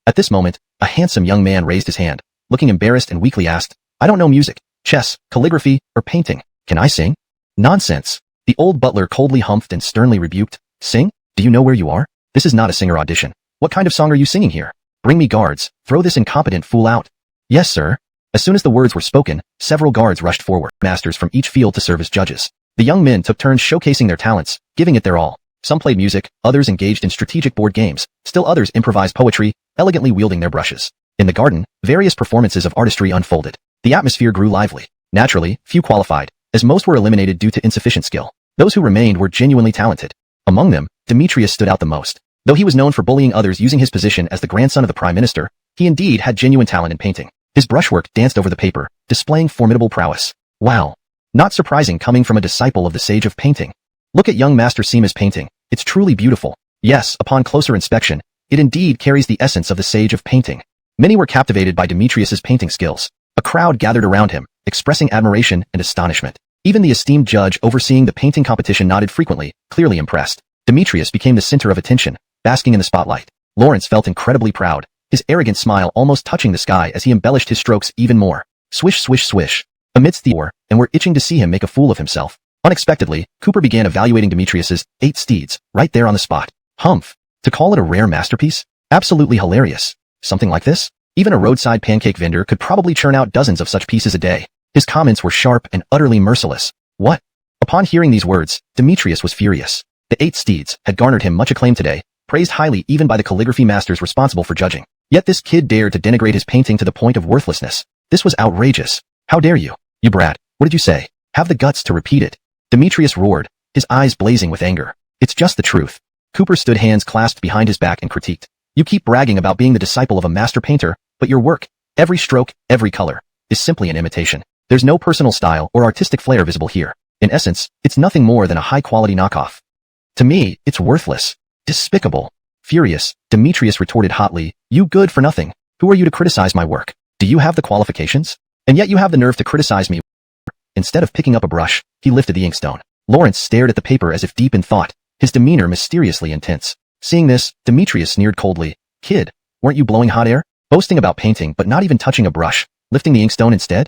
At this moment, a handsome young man raised his hand, looking embarrassed and weakly asked, "I don't know music, chess, calligraphy, or painting. Can I sing?" "Nonsense." The old butler coldly humphed and sternly rebuked. "Sing? Do you know where you are? This is not a singer audition. What kind of song are you singing here? Bring me guards. Throw this incompetent fool out." "Yes, sir." As soon as the words were spoken, several guards rushed forward, masters from each field to serve as judges. The young men took turns showcasing their talents, giving it their all. Some played music, others engaged in strategic board games, still others improvised poetry, elegantly wielding their brushes. In the garden, various performances of artistry unfolded. The atmosphere grew lively. Naturally, few qualified, as most were eliminated due to insufficient skill. Those who remained were genuinely talented. Among them, Demetrius stood out the most. Though he was known for bullying others using his position as the grandson of the prime minister, he indeed had genuine talent in painting. His brushwork danced over the paper, displaying formidable prowess. Wow. Not surprising coming from a disciple of the sage of painting. Look at young Master Seema's painting. It's truly beautiful. Yes, upon closer inspection, it indeed carries the essence of the sage of painting. Many were captivated by Demetrius's painting skills. A crowd gathered around him, expressing admiration and astonishment. Even the esteemed judge overseeing the painting competition nodded frequently, clearly impressed. Demetrius became the center of attention, basking in the spotlight. Lawrence felt incredibly proud, his arrogant smile almost touching the sky as he embellished his strokes even more. Swish, swish, swish. Amidst the uproar, and were itching to see him make a fool of himself. Unexpectedly, Cooper began evaluating Demetrius's 8 steeds, right there on the spot. Humph. To call it a rare masterpiece? Absolutely hilarious. Something like this? Even a roadside pancake vendor could probably churn out dozens of such pieces a day. His comments were sharp and utterly merciless. What? Upon hearing these words, Demetrius was furious. The 8 steeds had garnered him much acclaim today, praised highly even by the calligraphy masters responsible for judging. Yet this kid dared to denigrate his painting to the point of worthlessness. This was outrageous. How dare you? You brat. What did you say? Have the guts to repeat it. Demetrius roared, his eyes blazing with anger. It's just the truth. Cooper stood hands clasped behind his back and critiqued. You keep bragging about being the disciple of a master painter, but your work, every stroke, every color, is simply an imitation. There's no personal style or artistic flair visible here. In essence, it's nothing more than a high-quality knockoff. To me, it's worthless. Despicable. Furious, Demetrius retorted hotly, you good for nothing. Who are you to criticize my work? Do you have the qualifications? And yet you have the nerve to criticize me. Instead of picking up a brush, he lifted the inkstone. Lawrence stared at the paper as if deep in thought, his demeanor mysteriously intense. Seeing this, Demetrius sneered coldly. Kid, weren't you blowing hot air? Boasting about painting but not even touching a brush, lifting the inkstone instead?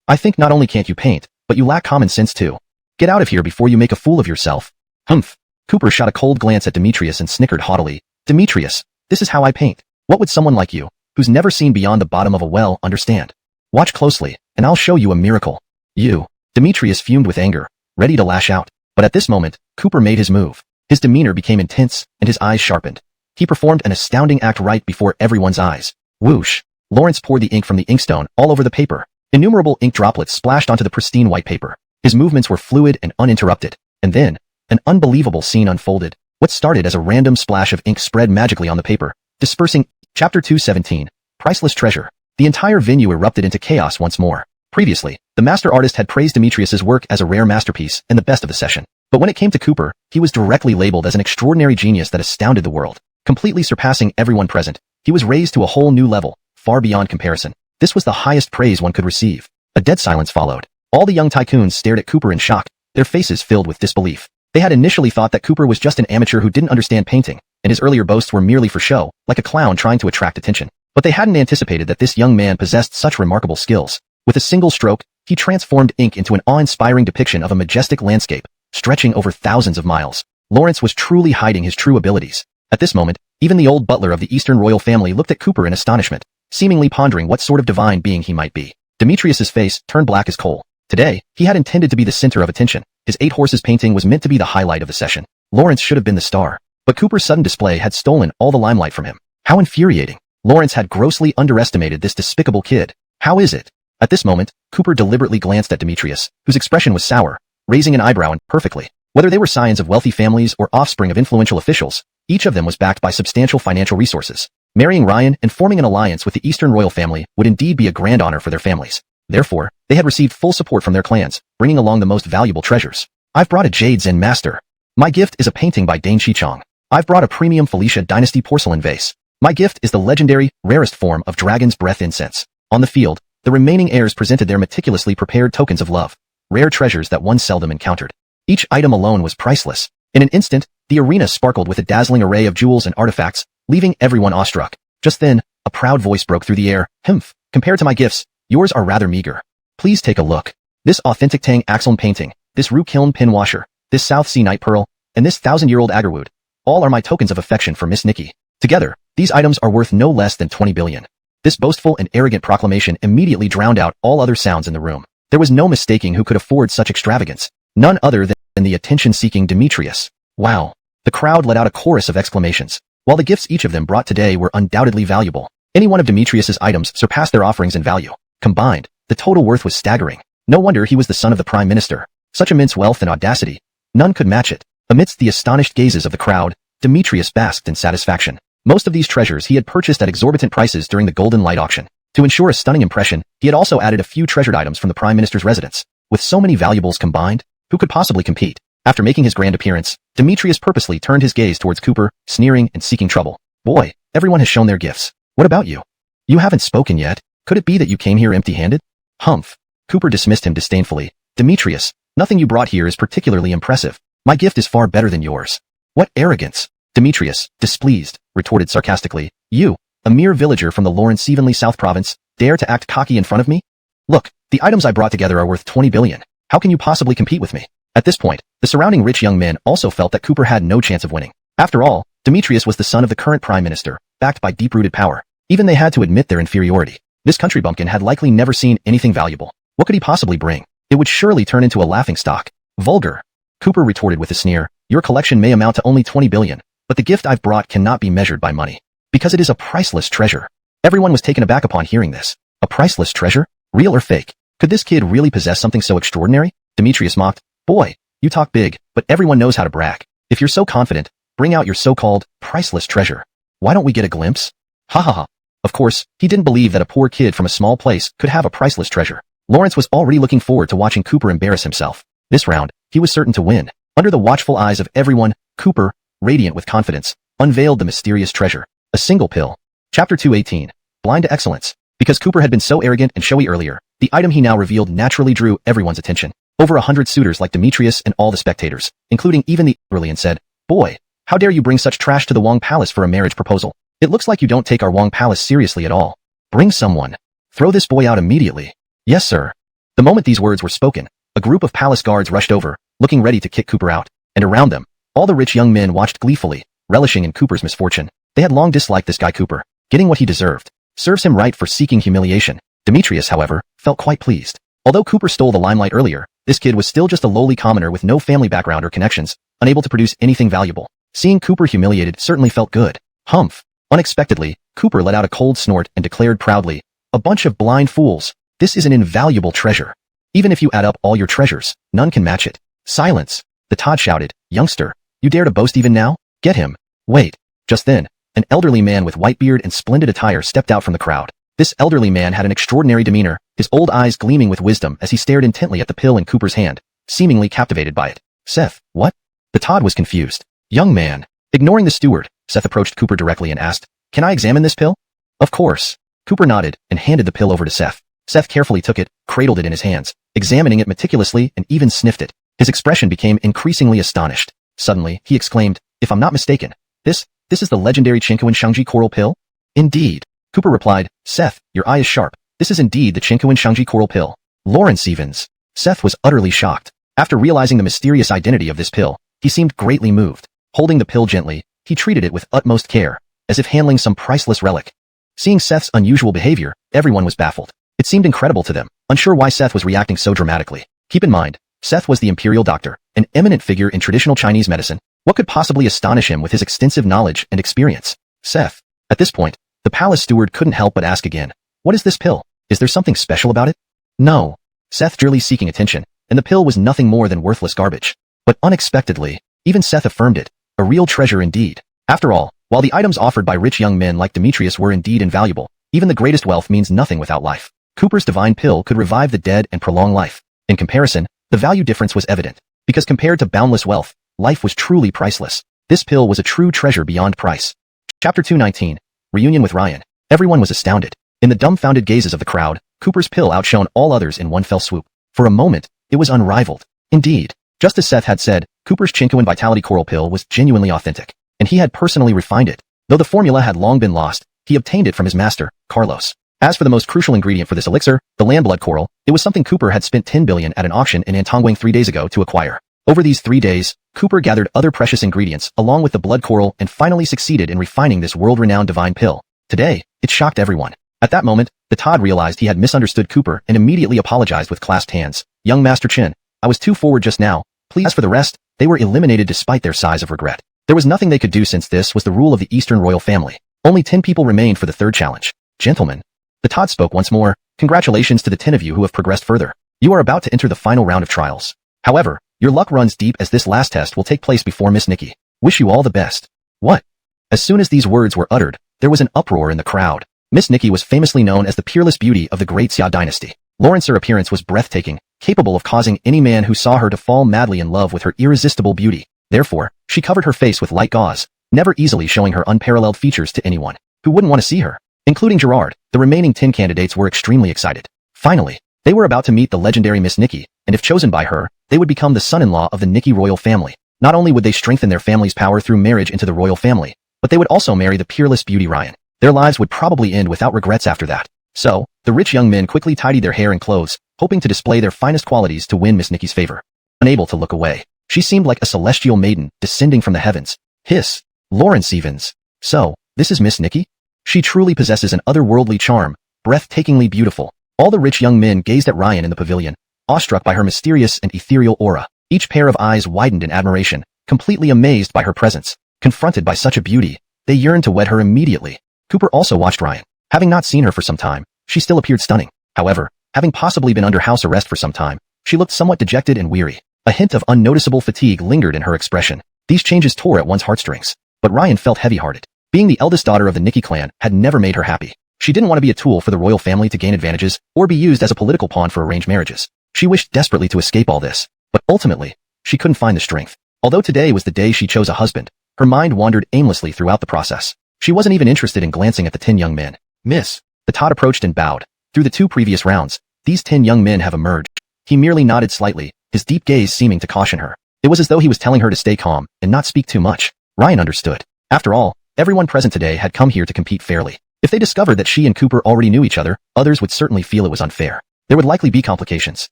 I think not only can't you paint, but you lack common sense too. Get out of here before you make a fool of yourself. Humph. Cooper shot a cold glance at Demetrius and snickered haughtily. Demetrius, this is how I paint. What would someone like you, who's never seen beyond the bottom of a well, understand? Watch closely, and I'll show you a miracle. You. Demetrius fumed with anger, ready to lash out. But at this moment, Cooper made his move. His demeanor became intense, and his eyes sharpened. He performed an astounding act right before everyone's eyes. Whoosh. Lawrence poured the ink from the inkstone all over the paper. Innumerable ink droplets splashed onto the pristine white paper. His movements were fluid and uninterrupted. And then, an unbelievable scene unfolded. What started as a random splash of ink spread magically on the paper, dispersing. Chapter 217. Priceless Treasure. The entire venue erupted into chaos once more. Previously, the master artist had praised Demetrius's work as a rare masterpiece and the best of the session. But when it came to Cooper, he was directly labeled as an extraordinary genius that astounded the world. Completely surpassing everyone present, he was raised to a whole new level, far beyond comparison. This was the highest praise one could receive. A dead silence followed. All the young tycoons stared at Cooper in shock, their faces filled with disbelief. They had initially thought that Cooper was just an amateur who didn't understand painting, and his earlier boasts were merely for show, like a clown trying to attract attention. But they hadn't anticipated that this young man possessed such remarkable skills. With a single stroke, he transformed ink into an awe-inspiring depiction of a majestic landscape, stretching over thousands of miles. Lawrence was truly hiding his true abilities. At this moment, even the old butler of the Eastern royal family looked at Cooper in astonishment, seemingly pondering what sort of divine being he might be. Demetrius's face turned black as coal. Today, he had intended to be the center of attention. His 8 horses painting was meant to be the highlight of the session. Lawrence should have been the star. But Cooper's sudden display had stolen all the limelight from him. How infuriating. Lawrence had grossly underestimated this despicable kid. How is it? At this moment, Cooper deliberately glanced at Demetrius, whose expression was sour, raising an eyebrow and perfectly. Whether they were scions of wealthy families or offspring of influential officials, each of them was backed by substantial financial resources. Marrying Ryan and forming an alliance with the Eastern royal family would indeed be a grand honor for their families. Therefore, they had received full support from their clans, bringing along the most valuable treasures. I've brought a Jade Zen master. My gift is a painting by Dane Shichong. I've brought a premium Felicia Dynasty porcelain vase. My gift is the legendary, rarest form of Dragon's Breath incense. On the field, the remaining heirs presented their meticulously prepared tokens of love, rare treasures that one seldom encountered. Each item alone was priceless. In an instant, the arena sparkled with a dazzling array of jewels and artifacts, leaving everyone awestruck. Just then, a proud voice broke through the air. Humph, compared to my gifts, yours are rather meager. Please take a look. This authentic Tang Axelm painting, this Ru Kiln pin washer, this South Sea Night Pearl, and this 1,000-year-old agarwood, all are my tokens of affection for Miss Nikki. Together, these items are worth no less than 20 billion. This boastful and arrogant proclamation immediately drowned out all other sounds in the room. There was no mistaking who could afford such extravagance. None other than the attention-seeking Demetrius. Wow. The crowd let out a chorus of exclamations. While the gifts each of them brought today were undoubtedly valuable, any one of Demetrius's items surpassed their offerings in value. Combined, the total worth was staggering. No wonder he was the son of the prime minister. Such immense wealth and audacity. None could match it. Amidst the astonished gazes of the crowd, Demetrius basked in satisfaction. Most of these treasures he had purchased at exorbitant prices during the Golden Light auction. To ensure a stunning impression, he had also added a few treasured items from the prime minister's residence. With so many valuables combined, who could possibly compete? After making his grand appearance, Demetrius purposely turned his gaze towards Cooper, sneering and seeking trouble. Boy, everyone has shown their gifts. What about you? You haven't spoken yet. Could it be that you came here empty-handed? Humph. Cooper dismissed him disdainfully. Demetrius, nothing you brought here is particularly impressive. My gift is far better than yours. What arrogance! Demetrius, displeased, retorted sarcastically. You, a mere villager from the Lawrence-Evenly South Province, dare to act cocky in front of me? Look, the items I brought together are worth 20 billion. How can you possibly compete with me? At this point, the surrounding rich young men also felt that Cooper had no chance of winning. After all, Demetrius was the son of the current prime minister, backed by deep-rooted power. Even they had to admit their inferiority. This country bumpkin had likely never seen anything valuable. What could he possibly bring? It would surely turn into a laughingstock. Vulgar. Cooper retorted with a sneer. Your collection may amount to only 20 billion, but the gift I've brought cannot be measured by money. Because it is a priceless treasure. Everyone was taken aback upon hearing this. A priceless treasure? Real or fake? Could this kid really possess something so extraordinary? Demetrius mocked. Boy, you talk big, but everyone knows how to brag. If you're so confident, bring out your so-called priceless treasure. Why don't we get a glimpse? Ha ha ha. Of course, he didn't believe that a poor kid from a small place could have a priceless treasure. Lawrence was already looking forward to watching Cooper embarrass himself. This round, he was certain to win. Under the watchful eyes of everyone, Cooper, radiant with confidence, unveiled the mysterious treasure. A single pill. Chapter 218. Blind to Excellence. Because Cooper had been so arrogant and showy earlier, The item he now revealed naturally drew everyone's attention. Over 100 suitors like Demetrius and all the spectators, including even the elderly, said, "Boy, how dare you bring such trash to the Wong Palace for a marriage proposal? It looks like you don't take our Wong Palace seriously at all. Bring someone. Throw this boy out immediately." "Yes, sir." The moment these words were spoken, a group of palace guards rushed over, looking ready to kick Cooper out, and around them, all the rich young men watched gleefully, relishing in Cooper's misfortune. They had long disliked this guy Cooper. Getting what he deserved. Serves him right for seeking humiliation. Demetrius, however, felt quite pleased. Although Cooper stole the limelight earlier, this kid was still just a lowly commoner with no family background or connections, unable to produce anything valuable. Seeing Cooper humiliated certainly felt good. Humph. Unexpectedly, Cooper let out a cold snort and declared proudly, "A bunch of blind fools. This is an invaluable treasure. Even if you add up all your treasures, none can match it." "Silence!" the Todd shouted. "Youngster, you dare to boast even now? Get him." Wait. Just then, an elderly man with white beard and splendid attire stepped out from the crowd. This elderly man had an extraordinary demeanor, his old eyes gleaming with wisdom as he stared intently at the pill in Cooper's hand, seemingly captivated by it. "Seth, what?" The Todd was confused. "Young man." Ignoring the steward, Seth approached Cooper directly and asked, "Can I examine this pill?" "Of course." Cooper nodded and handed the pill over to Seth. Seth carefully took it, cradled it in his hands, examining it meticulously and even sniffed it. His expression became increasingly astonished. Suddenly, he exclaimed, "If I'm not mistaken, this is the legendary Chinquan Shangji coral pill?" "Indeed." Cooper replied, "Seth, your eye is sharp. This is indeed the Chinquan Shangji coral pill." "Lawrence Evans." Seth was utterly shocked. After realizing the mysterious identity of this pill, he seemed greatly moved. Holding the pill gently, he treated it with utmost care, as if handling some priceless relic. Seeing Seth's unusual behavior, everyone was baffled. It seemed incredible to them, unsure why Seth was reacting so dramatically. Keep in mind, Seth was the imperial doctor, an eminent figure in traditional Chinese medicine. What could possibly astonish him with his extensive knowledge and experience? "Seth." At this point, the palace steward couldn't help but ask again, "What is this pill? Is there something special about it?" "No." Seth clearly seeking attention, and the pill was nothing more than worthless garbage. But unexpectedly, even Seth affirmed it. A real treasure indeed. After all, while the items offered by rich young men like Demetrius were indeed invaluable, even the greatest wealth means nothing without life. Cooper's divine pill could revive the dead and prolong life. In comparison, the value difference was evident, because compared to boundless wealth, life was truly priceless. This pill was a true treasure beyond price. Chapter 219. Reunion with Ryan. Everyone was astounded. In the dumbfounded gazes of the crowd, Cooper's pill outshone all others in one fell swoop. For a moment, it was unrivaled. Indeed, just as Seth had said, Cooper's Chinquan Vitality Coral Pill was genuinely authentic, and he had personally refined it. Though the formula had long been lost, he obtained it from his master, Carlos. As for the most crucial ingredient for this elixir, the land blood coral, it was something Cooper had spent 10 billion at an auction in Antongwang 3 days ago to acquire. Over these 3 days, Cooper gathered other precious ingredients along with the blood coral and finally succeeded in refining this world-renowned divine pill. Today, it shocked everyone. At that moment, the Todd realized he had misunderstood Cooper and immediately apologized with clasped hands. "Young Master Chin, I was too forward just now. Please." As for the rest, they were eliminated despite their sighs of regret. There was nothing they could do since this was the rule of the Eastern royal family. Only 10 people remained for the third challenge. "Gentlemen." The Todd spoke once more. "Congratulations to the 10 of you who have progressed further. You are about to enter the final round of trials. However, your luck runs deep as this last test will take place before Miss Nikki. Wish you all the best." "What?" As soon as these words were uttered, there was an uproar in the crowd. Miss Nikki was famously known as the peerless beauty of the great Xia dynasty. Her appearance was breathtaking, capable of causing any man who saw her to fall madly in love with her irresistible beauty. Therefore, she covered her face with light gauze, never easily showing her unparalleled features to anyone who wouldn't want to see her. Including Gerard, the remaining 10 candidates were extremely excited. Finally, they were about to meet the legendary Miss Nikki, and if chosen by her, they would become the son-in-law of the Nikki royal family. Not only would they strengthen their family's power through marriage into the royal family, but they would also marry the peerless beauty Ryan. Their lives would probably end without regrets after that. So, the rich young men quickly tidied their hair and clothes, hoping to display their finest qualities to win Miss Nikki's favor. Unable to look away, she seemed like a celestial maiden descending from the heavens. Hiss. "Lawrence Evans. So, this is Miss Nikki? She truly possesses an otherworldly charm, breathtakingly beautiful." All the rich young men gazed at Ryan in the pavilion, awestruck by her mysterious and ethereal aura. Each pair of eyes widened in admiration, completely amazed by her presence. Confronted by such a beauty, they yearned to wed her immediately. Cooper also watched Ryan. Having not seen her for some time, she still appeared stunning. However, having possibly been under house arrest for some time, she looked somewhat dejected and weary. A hint of unnoticeable fatigue lingered in her expression. These changes tore at one's heartstrings. But Ryan felt heavy-hearted. Being the eldest daughter of the Nikki clan had never made her happy. She didn't want to be a tool for the royal family to gain advantages, or be used as a political pawn for arranged marriages. She wished desperately to escape all this, but ultimately, she couldn't find the strength. Although today was the day she chose a husband, her mind wandered aimlessly throughout the process. She wasn't even interested in glancing at the 10 young men. "Miss." The Todd approached and bowed. Through the 2 previous rounds, these 10 young men have emerged. He merely nodded slightly, his deep gaze seeming to caution her. It was as though he was telling her to stay calm and not speak too much. Ryan understood. After all, everyone present today had come here to compete fairly. If they discovered that she and Cooper already knew each other, others would certainly feel it was unfair. There would likely be complications.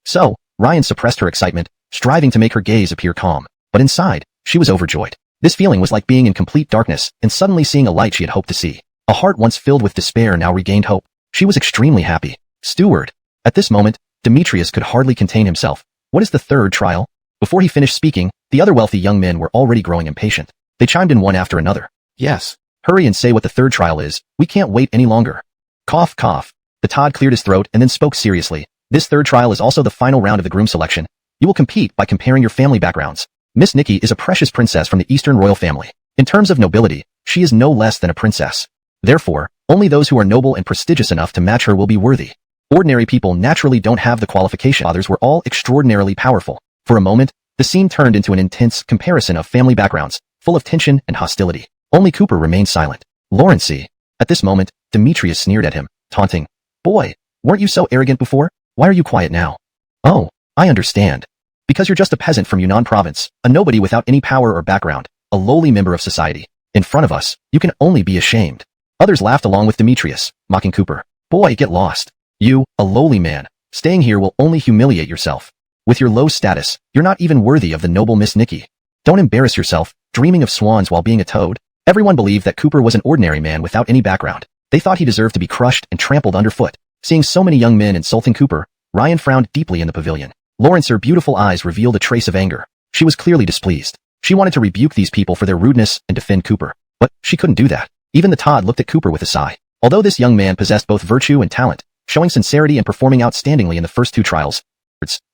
So, Ryan suppressed her excitement, striving to make her gaze appear calm. But inside, she was overjoyed. This feeling was like being in complete darkness and suddenly seeing a light she had hoped to see. A heart once filled with despair now regained hope. She was extremely happy. Steward. At this moment, Demetrius could hardly contain himself. What is the third trial? Before he finished speaking, the other wealthy young men were already growing impatient. They chimed in one after another. Yes. Hurry and say what the third trial is. We can't wait any longer. Cough, cough. The Todd cleared his throat and then spoke seriously. This third trial is also the final round of the groom selection. You will compete by comparing your family backgrounds. Miss Nikki is a precious princess from the Eastern royal family. In terms of nobility, she is no less than a princess. Therefore, only those who are noble and prestigious enough to match her will be worthy. Ordinary people naturally don't have the qualification. Others were all extraordinarily powerful. For a moment, the scene turned into an intense comparison of family backgrounds, full of tension and hostility. Only Cooper remained silent. Lawrence. At this moment, Demetrius sneered at him, taunting. Boy, weren't you so arrogant before? Why are you quiet now? Oh, I understand. Because you're just a peasant from Yunnan province, a nobody without any power or background, a lowly member of society. In front of us, you can only be ashamed. Others laughed along with Demetrius, mocking Cooper. Boy, get lost. You, a lowly man, staying here will only humiliate yourself. With your low status, you're not even worthy of the noble Miss Nikki. Don't embarrass yourself, dreaming of swans while being a toad. Everyone believed that Cooper was an ordinary man without any background. They thought he deserved to be crushed and trampled underfoot. Seeing so many young men insulting Cooper, Ryan frowned deeply in the pavilion. Lawrence's beautiful eyes revealed a trace of anger. She was clearly displeased. She wanted to rebuke these people for their rudeness and defend Cooper. But she couldn't do that. Even the Todd looked at Cooper with a sigh. Although this young man possessed both virtue and talent, showing sincerity and performing outstandingly in the first two trials,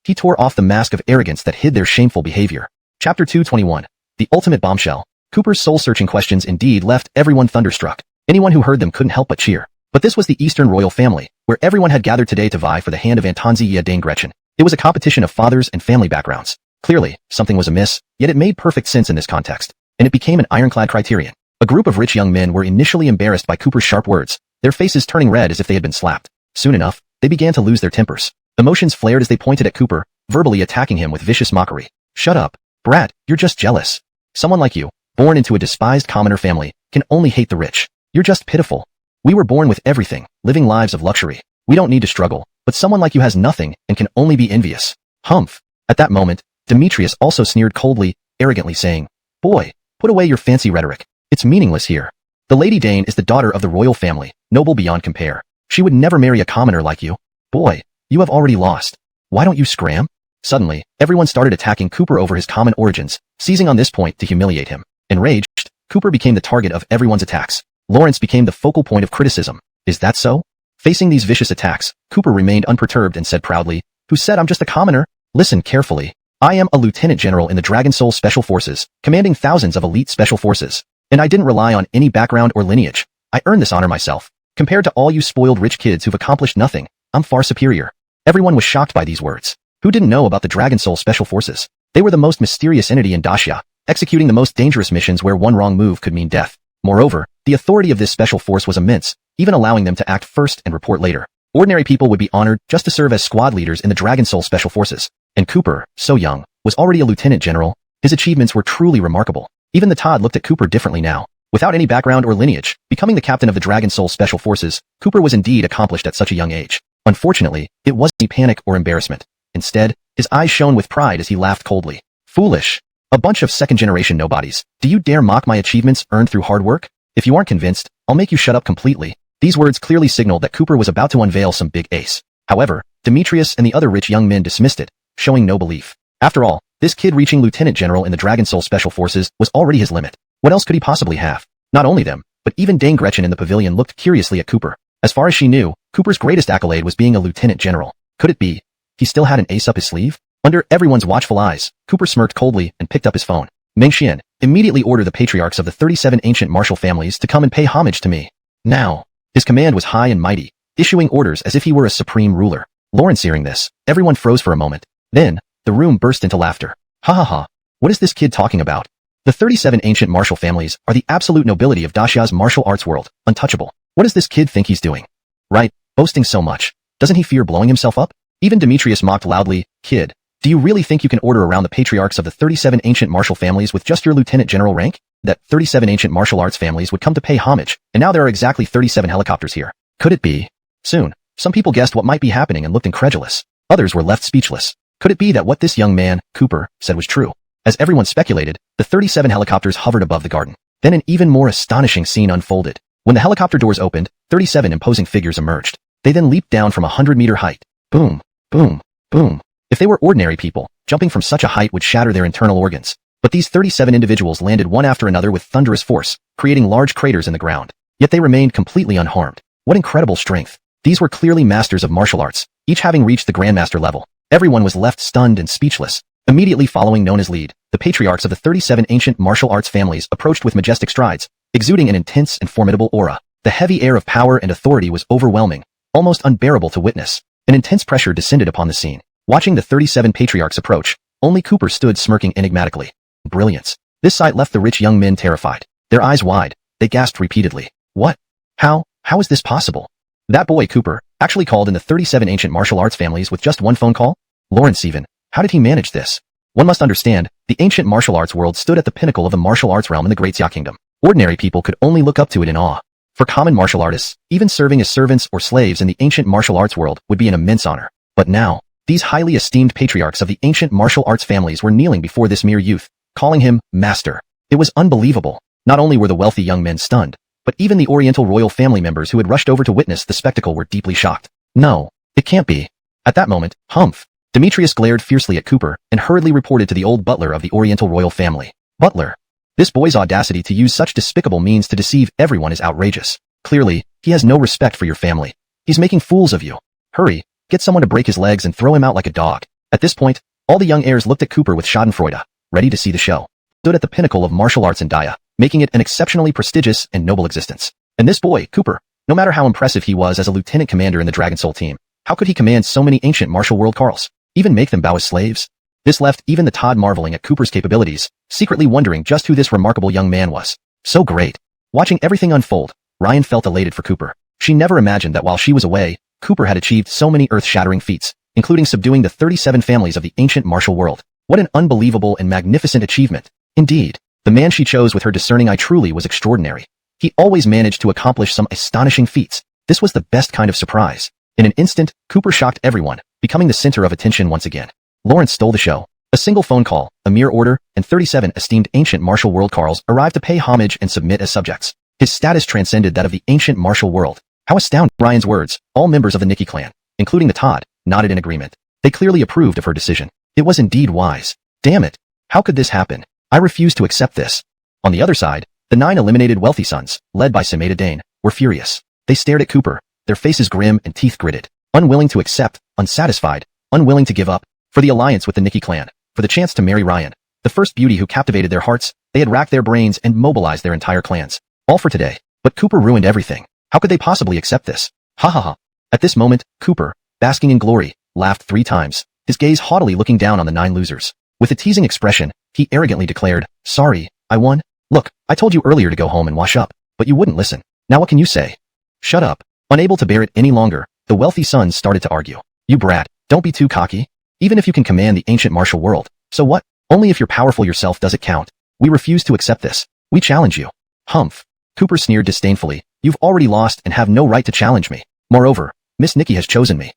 he tore off the mask of arrogance that hid their shameful behavior. Chapter 221. The Ultimate Bombshell. Cooper's soul-searching questions indeed left everyone thunderstruck. Anyone who heard them couldn't help but cheer. But this was the Eastern royal family, where everyone had gathered today to vie for the hand of Antonzia Dane Gretchen. It was a competition of fathers and family backgrounds. Clearly, something was amiss, yet it made perfect sense in this context, and it became an ironclad criterion. A group of rich young men were initially embarrassed by Cooper's sharp words, their faces turning red as if they had been slapped. Soon enough, they began to lose their tempers. Emotions flared as they pointed at Cooper, verbally attacking him with vicious mockery. Shut up, brat, you're just jealous. Someone like you, born into a despised commoner family, can only hate the rich. You're just pitiful. We were born with everything, living lives of luxury. We don't need to struggle, but someone like you has nothing and can only be envious. Humph. At that moment, Demetrius also sneered coldly, arrogantly saying, Boy, put away your fancy rhetoric. It's meaningless here. The Lady Dane is the daughter of the royal family, noble beyond compare. She would never marry a commoner like you. Boy, you have already lost. Why don't you scram? Suddenly, everyone started attacking Cooper over his common origins, seizing on this point to humiliate him. Enraged, Cooper became the target of everyone's attacks. Lawrence became the focal point of criticism. Is that so? Facing these vicious attacks, Cooper remained unperturbed and said proudly, Who said I'm just a commoner? Listen carefully. I am a lieutenant general in the Dragon Soul Special Forces, commanding thousands of elite special forces. And I didn't rely on any background or lineage. I earned this honor myself. Compared to all you spoiled rich kids who've accomplished nothing, I'm far superior. Everyone was shocked by these words. Who didn't know about the Dragon Soul Special Forces? They were the most mysterious entity in Dacia, executing the most dangerous missions where one wrong move could mean death. Moreover, the authority of this special force was immense, even allowing them to act first and report later. Ordinary people would be honored just to serve as squad leaders in the Dragon Soul Special Forces. And Cooper, so young, was already a lieutenant general. His achievements were truly remarkable. Even the Todd looked at Cooper differently now. Without any background or lineage, becoming the captain of the Dragon Soul Special Forces, Cooper was indeed accomplished at such a young age. Unfortunately, it wasn't any panic or embarrassment. Instead, his eyes shone with pride as he laughed coldly. Foolish. A bunch of second-generation nobodies. Do you dare mock my achievements earned through hard work? If you aren't convinced, I'll make you shut up completely. These words clearly signaled that Cooper was about to unveil some big ace. However, Demetrius and the other rich young men dismissed it, showing no belief. After all, this kid reaching lieutenant general in the Dragon Soul Special Forces was already his limit. What else could he possibly have? Not only them, but even Dame Gretchen in the pavilion looked curiously at Cooper. As far as she knew, Cooper's greatest accolade was being a lieutenant general. Could it be? He still had an ace up his sleeve? Under everyone's watchful eyes, Cooper smirked coldly and picked up his phone. Meng Xian, immediately order the patriarchs of the 37 ancient martial families to come and pay homage to me. Now. His command was high and mighty, issuing orders as if he were a supreme ruler. Lawrence hearing this, everyone froze for a moment. Then, the room burst into laughter. Ha ha ha. What is this kid talking about? The 37 ancient martial families are the absolute nobility of Dacia's martial arts world, untouchable. What does this kid think he's doing? Right, boasting so much. Doesn't he fear blowing himself up? Even Demetrius mocked loudly, "Kid, do you really think you can order around the patriarchs of the 37 ancient martial families with just your lieutenant general rank? That 37 ancient martial arts families would come to pay homage, and now there are exactly 37 helicopters here. Could it be?" Soon, some people guessed what might be happening and looked incredulous. Others were left speechless. Could it be that what this young man, Cooper, said was true? As everyone speculated, the 37 helicopters hovered above the garden. Then an even more astonishing scene unfolded. When the helicopter doors opened, 37 imposing figures emerged. They then leaped down from a 100-meter height. Boom, boom, boom. If they were ordinary people, jumping from such a height would shatter their internal organs. But these 37 individuals landed one after another with thunderous force, creating large craters in the ground. Yet they remained completely unharmed. What incredible strength. These were clearly masters of martial arts, each having reached the Grandmaster level. Everyone was left stunned and speechless. Immediately following Nona's lead, the patriarchs of the 37 ancient martial arts families approached with majestic strides, exuding an intense and formidable aura. The heavy air of power and authority was overwhelming, almost unbearable to witness. An intense pressure descended upon the scene. Watching the 37 patriarchs approach, only Cooper stood smirking enigmatically. Brilliance. This sight left the rich young men terrified. Their eyes wide, they gasped repeatedly. What? How is this possible? That boy, Cooper, actually called in the 37 ancient martial arts families with just one phone call? Lawrence even. How did he manage this? One must understand, the ancient martial arts world stood at the pinnacle of the martial arts realm in the Great Xia Kingdom. Ordinary people could only look up to it in awe. For common martial artists, even serving as servants or slaves in the ancient martial arts world would be an immense honor. But now, these highly esteemed patriarchs of the ancient martial arts families were kneeling before this mere youth, calling him master. It was unbelievable. Not only were the wealthy young men stunned, but even the Oriental royal family members who had rushed over to witness the spectacle were deeply shocked. No, it can't be. At that moment, humph! Demetrius glared fiercely at Cooper and hurriedly reported to the old butler of the Oriental royal family. Butler. This boy's audacity to use such despicable means to deceive everyone is outrageous. Clearly, he has no respect for your family. He's making fools of you. Hurry, get someone to break his legs and throw him out like a dog. At this point, all the young heirs looked at Cooper with schadenfreude, ready to see the show. Stood at the pinnacle of martial arts in Daya, making it an exceptionally prestigious and noble existence. And this boy, Cooper, no matter how impressive he was as a lieutenant commander in the Dragon Soul team, how could he command so many ancient martial world Carls? Even make them bow as slaves? This left even the Todd marveling at Cooper's capabilities, secretly wondering just who this remarkable young man was. So great. Watching everything unfold, Ryan felt elated for Cooper. She never imagined that while she was away, Cooper had achieved so many earth-shattering feats, including subduing the 37 families of the ancient martial world. What an unbelievable and magnificent achievement. Indeed, the man she chose with her discerning eye truly was extraordinary. He always managed to accomplish some astonishing feats. This was the best kind of surprise. In an instant, Cooper shocked everyone, becoming the center of attention once again. Lawrence stole the show. A single phone call, a mere order, and 37 esteemed ancient martial world Carls arrived to pay homage and submit as subjects. His status transcended that of the ancient martial world. How astounding! Ryan's words, all members of the Nikki clan, including the Todd, nodded in agreement. They clearly approved of her decision. It was indeed wise. Damn it! How could this happen? I refuse to accept this. On the other side, the 9 eliminated wealthy sons, led by Semeda Dane, were furious. They stared at Cooper, their faces grim and teeth gritted, unwilling to accept, unsatisfied, unwilling to give up. For the alliance with the Nikki clan, for the chance to marry Ryan, the first beauty who captivated their hearts, they had racked their brains and mobilized their entire clans. All for today. But Cooper ruined everything. How could they possibly accept this? Ha ha ha. At this moment, Cooper, basking in glory, laughed 3 times, his gaze haughtily looking down on the 9 losers. With a teasing expression, he arrogantly declared, "Sorry, I won. Look, I told you earlier to go home and wash up, but you wouldn't listen. Now what can you say?" Shut up. Unable to bear it any longer, the wealthy sons started to argue. "You brat, don't be too cocky. Even if you can command the ancient martial world, so what? Only if you're powerful yourself does it count. We refuse to accept this. We challenge you." Humph. Cooper sneered disdainfully. "You've already lost and have no right to challenge me. Moreover, Miss Nikki has chosen me.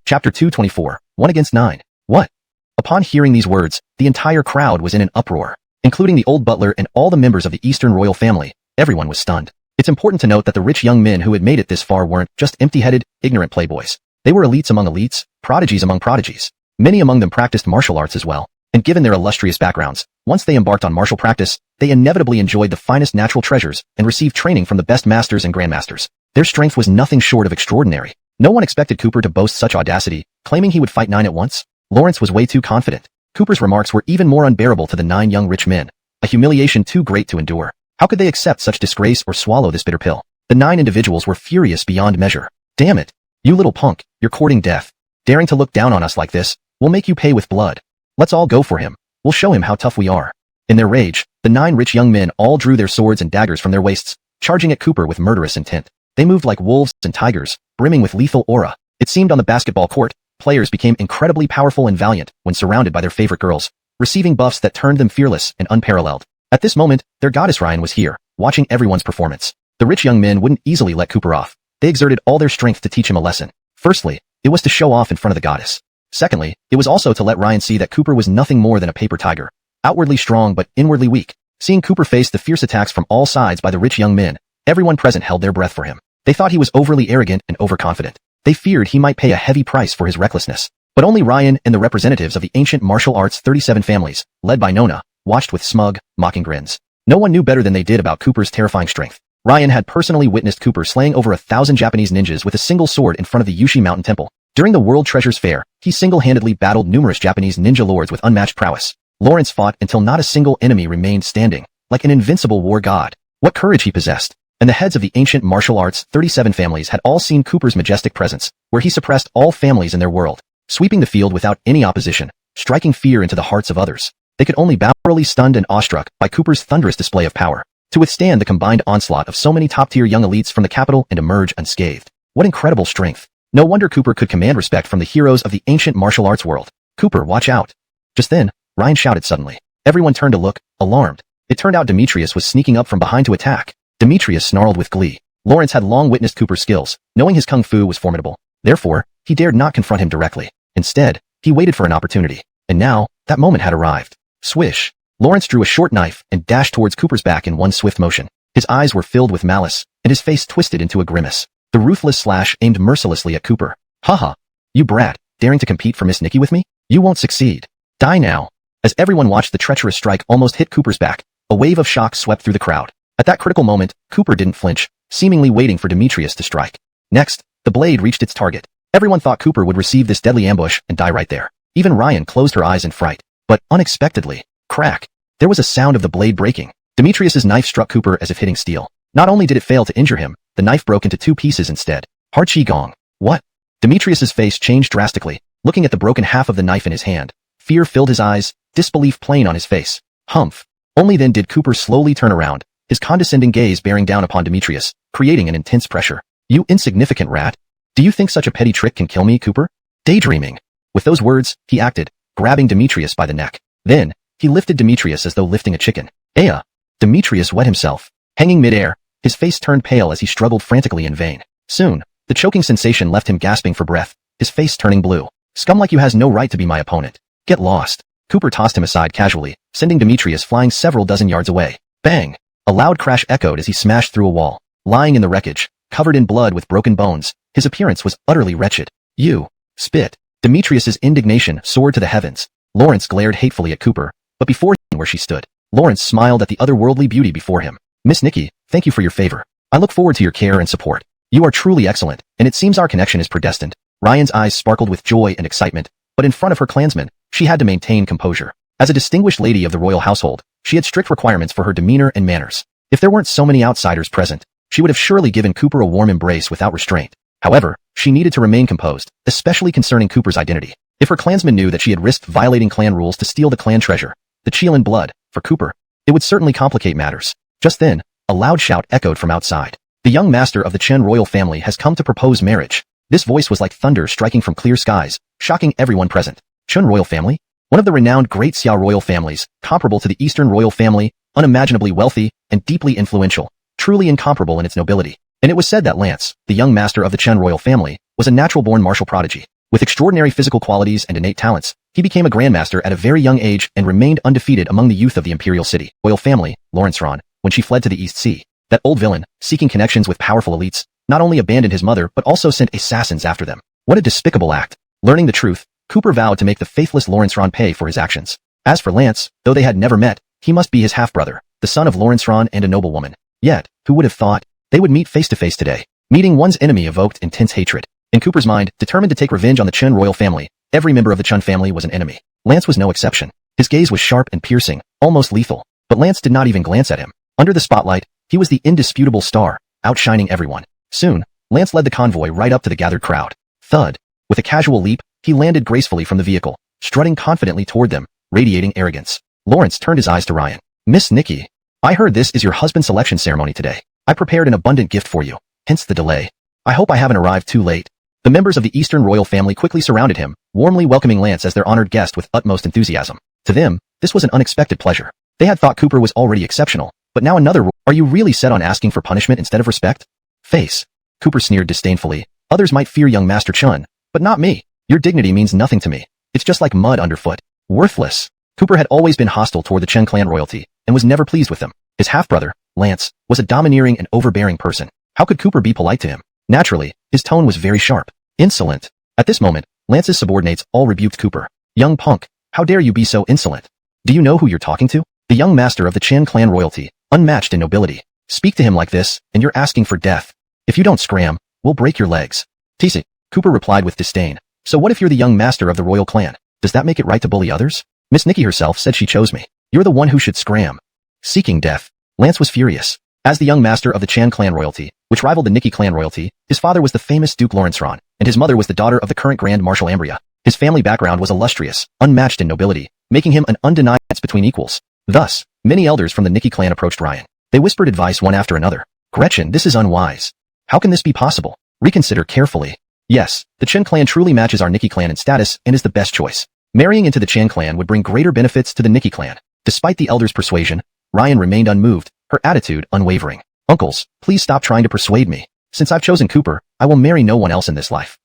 Chapter 224, 1 against 9. What? Upon hearing these words, the entire crowd was in an uproar, including the old butler and all the members of the Eastern royal family. Everyone was stunned. It's important to note that the rich young men who had made it this far weren't just empty-headed, ignorant playboys. They were elites among elites, prodigies among prodigies. Many among them practiced martial arts as well, and given their illustrious backgrounds, once they embarked on martial practice, they inevitably enjoyed the finest natural treasures and received training from the best masters and grandmasters. Their strength was nothing short of extraordinary. No one expected Cooper to boast such audacity, claiming he would fight 9 at once. Lawrence was way too confident. Cooper's remarks were even more unbearable to the 9 young rich men, a humiliation too great to endure. How could they accept such disgrace or swallow this bitter pill? The 9 individuals were furious beyond measure. "Damn it! You little punk, you're courting death. Daring to look down on us like this, we'll make you pay with blood. Let's all go for him. We'll show him how tough we are." In their rage, the 9 rich young men all drew their swords and daggers from their waists, charging at Cooper with murderous intent. They moved like wolves and tigers, brimming with lethal aura. It seemed on the basketball court, players became incredibly powerful and valiant when surrounded by their favorite girls, receiving buffs that turned them fearless and unparalleled. At this moment, their goddess Ryan was here, watching everyone's performance. The rich young men wouldn't easily let Cooper off. They exerted all their strength to teach him a lesson. Firstly, it was to show off in front of the goddess. Secondly, it was also to let Ryan see that Cooper was nothing more than a paper tiger, outwardly strong but inwardly weak. Seeing Cooper face the fierce attacks from all sides by the rich young men, everyone present held their breath for him. They thought he was overly arrogant and overconfident. They feared he might pay a heavy price for his recklessness. But only Ryan and the representatives of the ancient martial arts 37 families, led by Nona, watched with smug, mocking grins. No one knew better than they did about Cooper's terrifying strength. Ryan had personally witnessed Cooper slaying over 1,000 Japanese ninjas with a single sword in front of the Yushi Mountain Temple. During the World Treasures Fair, he single-handedly battled numerous Japanese ninja lords with unmatched prowess. Lawrence fought until not a single enemy remained standing, like an invincible war god. What courage he possessed! And the heads of the ancient martial arts 37 families had all seen Cooper's majestic presence, where he suppressed all families in their world, sweeping the field without any opposition, striking fear into the hearts of others. They could only bow, thoroughly stunned and awestruck by Cooper's thunderous display of power, to withstand the combined onslaught of so many top-tier young elites from the capital and emerge unscathed. What incredible strength! No wonder Cooper could command respect from the heroes of the ancient martial arts world. Cooper, watch out! Just then, Ryan shouted suddenly. Everyone turned to look, alarmed. It turned out Demetrius was sneaking up from behind to attack. Demetrius snarled with glee. Lawrence had long witnessed Cooper's skills, knowing his kung fu was formidable. Therefore, he dared not confront him directly. Instead, he waited for an opportunity. And now, that moment had arrived. Swish! Lawrence drew a short knife and dashed towards Cooper's back in one swift motion. His eyes were filled with malice, and his face twisted into a grimace. The ruthless slash aimed mercilessly at Cooper. Haha! You brat, daring to compete for Miss Nikki with me? You won't succeed. Die now! As everyone watched the treacherous strike almost hit Cooper's back, a wave of shock swept through the crowd. At that critical moment, Cooper didn't flinch, seemingly waiting for Demetrius to strike. Next, the blade reached its target. Everyone thought Cooper would receive this deadly ambush and die right there. Even Ryan closed her eyes in fright. But, unexpectedly, crack! There was a sound of the blade breaking. Demetrius's knife struck Cooper as if hitting steel. Not only did it fail to injure him, the knife broke into 2 pieces instead. Hard Qigong. What? Demetrius's face changed drastically, looking at the broken half of the knife in his hand. Fear filled his eyes, disbelief plain on his face. Humph! Only then did Cooper slowly turn around, his condescending gaze bearing down upon Demetrius, creating an intense pressure. You insignificant rat! Do you think such a petty trick can kill me, Cooper? Daydreaming! With those words, he acted, grabbing Demetrius by the neck. Then, he lifted Demetrius as though lifting a chicken. Aya! Demetrius wet himself. Hanging mid-air, his face turned pale as he struggled frantically in vain. Soon, the choking sensation left him gasping for breath, his face turning blue. Scum like you has no right to be my opponent. Get lost. Cooper tossed him aside casually, sending Demetrius flying several dozen yards away. Bang! A loud crash echoed as he smashed through a wall. Lying in the wreckage, covered in blood with broken bones, his appearance was utterly wretched. You! Spit! Demetrius's indignation soared to the heavens. Lawrence glared hatefully at Cooper, but before where she stood, Lawrence smiled at the otherworldly beauty before him. Miss Nikki, thank you for your favor. I look forward to your care and support. You are truly excellent, and it seems our connection is predestined. Ryan's eyes sparkled with joy and excitement, but in front of her clansmen, she had to maintain composure. As a distinguished lady of the royal household, she had strict requirements for her demeanor and manners. If there weren't so many outsiders present, she would have surely given Cooper a warm embrace without restraint. However, she needed to remain composed, especially concerning Cooper's identity. If her clansmen knew that she had risked violating clan rules to steal the clan treasure, the Chelan blood, for Cooper, it would certainly complicate matters. Just then, a loud shout echoed from outside. The young master of the Chen royal family has come to propose marriage. This voice was like thunder striking from clear skies, shocking everyone present. Chen royal family? One of the renowned Great Xiao royal families, comparable to the Eastern royal family, unimaginably wealthy, and deeply influential, truly incomparable in its nobility. And it was said that Lance, the young master of the Chen royal family, was a natural-born martial prodigy. With extraordinary physical qualities and innate talents, he became a grandmaster at a very young age and remained undefeated among the youth of the imperial city. Royal family, Lawrence Ron, when she fled to the East Sea. That old villain, seeking connections with powerful elites, not only abandoned his mother but also sent assassins after them. What a despicable act. Learning the truth, Cooper vowed to make the faithless Lawrence Ron pay for his actions. As for Lance, though they had never met, he must be his half-brother, the son of Lawrence Ron and a noblewoman. Yet, who would have thought they would meet face-to-face today? Meeting one's enemy evoked intense hatred. In Cooper's mind, determined to take revenge on the Chen royal family, every member of the Chen family was an enemy. Lance was no exception. His gaze was sharp and piercing, almost lethal. But Lance did not even glance at him. Under the spotlight, he was the indisputable star, outshining everyone. Soon, Lance led the convoy right up to the gathered crowd. Thud. With a casual leap, he landed gracefully from the vehicle, strutting confidently toward them, radiating arrogance. Lawrence turned his eyes to Ryan. Miss Nikki, I heard this is your husband's selection ceremony today. I prepared an abundant gift for you, hence the delay. I hope I haven't arrived too late. The members of the Eastern royal family quickly surrounded him, warmly welcoming Lance as their honored guest with utmost enthusiasm. To them, this was an unexpected pleasure. They had thought Cooper was already exceptional, but now another. Are you really set on asking for punishment instead of respect? Face. Cooper sneered disdainfully. Others might fear young Master Chun, but not me. Your dignity means nothing to me. It's just like mud underfoot. Worthless. Cooper had always been hostile toward the Chen clan royalty, and was never pleased with them. His half-brother, Lance, was a domineering and overbearing person. How could Cooper be polite to him? Naturally, his tone was very sharp. Insolent. At this moment, Lance's subordinates all rebuked Cooper. Young punk, how dare you be so insolent? Do you know who you're talking to? The young master of the Chen clan royalty, unmatched in nobility. Speak to him like this, and you're asking for death. If you don't scram, we'll break your legs. Tease it. Cooper replied with disdain. So what if you're the young master of the royal clan? Does that make it right to bully others? Miss Nikki herself said she chose me. You're the one who should scram. Seeking death. Lance was furious. As the young master of the Chan clan royalty, which rivaled the Nikki clan royalty, his father was the famous Duke Lawrence Ron, and his mother was the daughter of the current Grand Marshal Ambria. His family background was illustrious, unmatched in nobility, making him an undeniable match between equals. Thus, many elders from the Nikki clan approached Ryan. They whispered advice one after another. Gretchen, this is unwise. How can this be possible? Reconsider carefully. Yes, the Chen clan truly matches our Nikki clan in status and is the best choice. Marrying into the Chan clan would bring greater benefits to the Nikki clan. Despite the elders' persuasion, Ryan remained unmoved, her attitude unwavering. Uncles, please stop trying to persuade me. Since I've chosen Cooper, I will marry no one else in this life.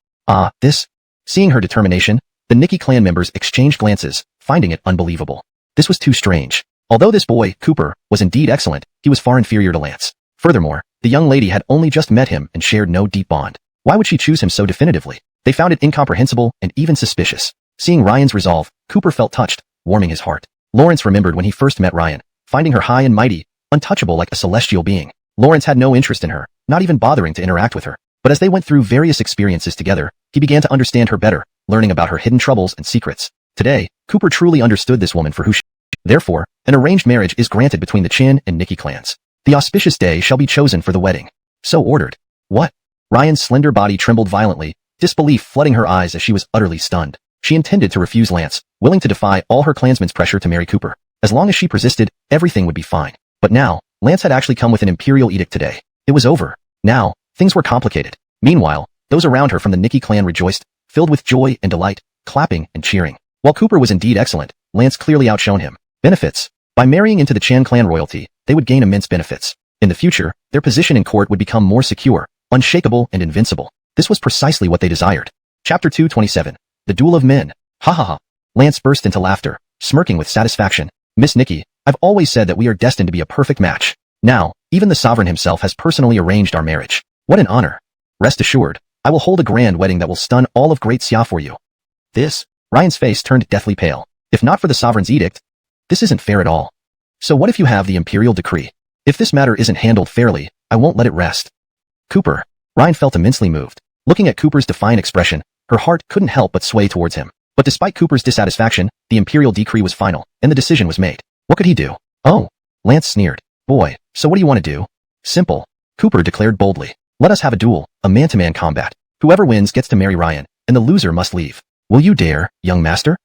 This? Seeing her determination, the Nikki clan members exchanged glances, finding it unbelievable. This was too strange. Although this boy, Cooper, was indeed excellent, he was far inferior to Lance. Furthermore, the young lady had only just met him and shared no deep bond. Why would she choose him so definitively? They found it incomprehensible and even suspicious. Seeing Ryan's resolve, Cooper felt touched, warming his heart. Lawrence remembered when he first met Ryan, finding her high and mighty, untouchable like a celestial being. Lawrence had no interest in her, not even bothering to interact with her. But as they went through various experiences together, he began to understand her better, learning about her hidden troubles and secrets. Today, Cooper truly understood this woman for who she is. Therefore, an arranged marriage is granted between the Chin and Nikki clans. The auspicious day shall be chosen for the wedding. So ordered. What? Ryan's slender body trembled violently, disbelief flooding her eyes as she was utterly stunned. She intended to refuse Lance, willing to defy all her clansmen's pressure to marry Cooper. As long as she persisted, everything would be fine. But now, Lance had actually come with an imperial edict today. It was over. Now, things were complicated. Meanwhile, those around her from the Nikki clan rejoiced, filled with joy and delight, clapping and cheering. While Cooper was indeed excellent, Lance clearly outshone him. Benefits. By marrying into the Chan clan royalty, they would gain immense benefits. In the future, their position in court would become more secure, unshakable and invincible. This was precisely what they desired. Chapter 227. The Duel of Men. Ha ha ha. Lance burst into laughter, smirking with satisfaction. Miss Nikki, I've always said that we are destined to be a perfect match. Now, even the sovereign himself has personally arranged our marriage. What an honor. Rest assured, I will hold a grand wedding that will stun all of Great Xia for you. This? Ryan's face turned deathly pale. If not for the sovereign's edict, this isn't fair at all. So what if you have the imperial decree? If this matter isn't handled fairly, I won't let it rest. Cooper. Ryan felt immensely moved. Looking at Cooper's defiant expression, her heart couldn't help but sway towards him. But despite Cooper's dissatisfaction, the imperial decree was final, and the decision was made. What could he do? Oh. Lance sneered. Boy, so what do you want to do? Simple. Cooper declared boldly. Let us have a duel, a man-to-man combat. Whoever wins gets to marry Ryan, and the loser must leave. Will you dare, young master?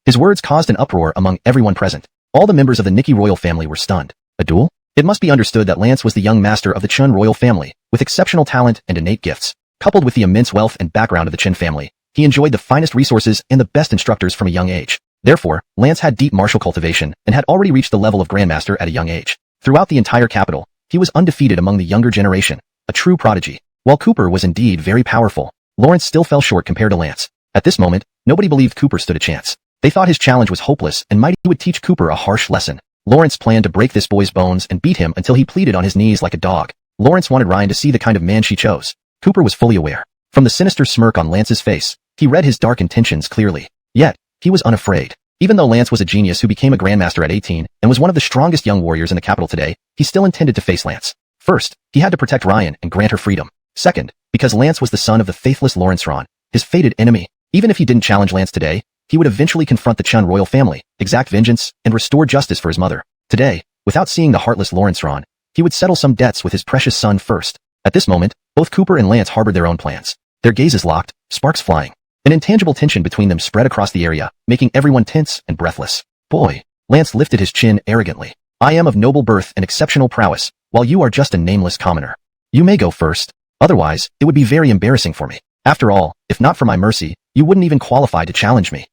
His words caused an uproar among everyone present. All the members of the Nikki royal family were stunned. A duel? It must be understood that Lance was the young master of the Chun royal family, with exceptional talent and innate gifts. Coupled with the immense wealth and background of the Chen family, he enjoyed the finest resources and the best instructors from a young age. Therefore, Lance had deep martial cultivation and had already reached the level of grandmaster at a young age. Throughout the entire capital, he was undefeated among the younger generation, a true prodigy. While Cooper was indeed very powerful, Lawrence still fell short compared to Lance. At this moment, nobody believed Cooper stood a chance. They thought his challenge was hopeless and might he would teach Cooper a harsh lesson. Lawrence planned to break this boy's bones and beat him until he pleaded on his knees like a dog. Lawrence wanted Ryan to see the kind of man she chose. Cooper was fully aware. From the sinister smirk on Lance's face, he read his dark intentions clearly. Yet, he was unafraid. Even though Lance was a genius who became a grandmaster at 18 and was one of the strongest young warriors in the capital today, he still intended to face Lance. First, he had to protect Ryan and grant her freedom. Second, because Lance was the son of the faithless Lawrence Ron, his fated enemy. Even if he didn't challenge Lance today, he would eventually confront the Chun royal family, exact vengeance, and restore justice for his mother. Today, without seeing the heartless Lawrence Ron, he would settle some debts with his precious son first. At this moment, both Cooper and Lance harbored their own plans. Their gazes locked, sparks flying. An intangible tension between them spread across the area, making everyone tense and breathless. Boy, Lance lifted his chin arrogantly. I am of noble birth and exceptional prowess, while you are just a nameless commoner. You may go first. Otherwise, it would be very embarrassing for me. After all, if not for my mercy, you wouldn't even qualify to challenge me.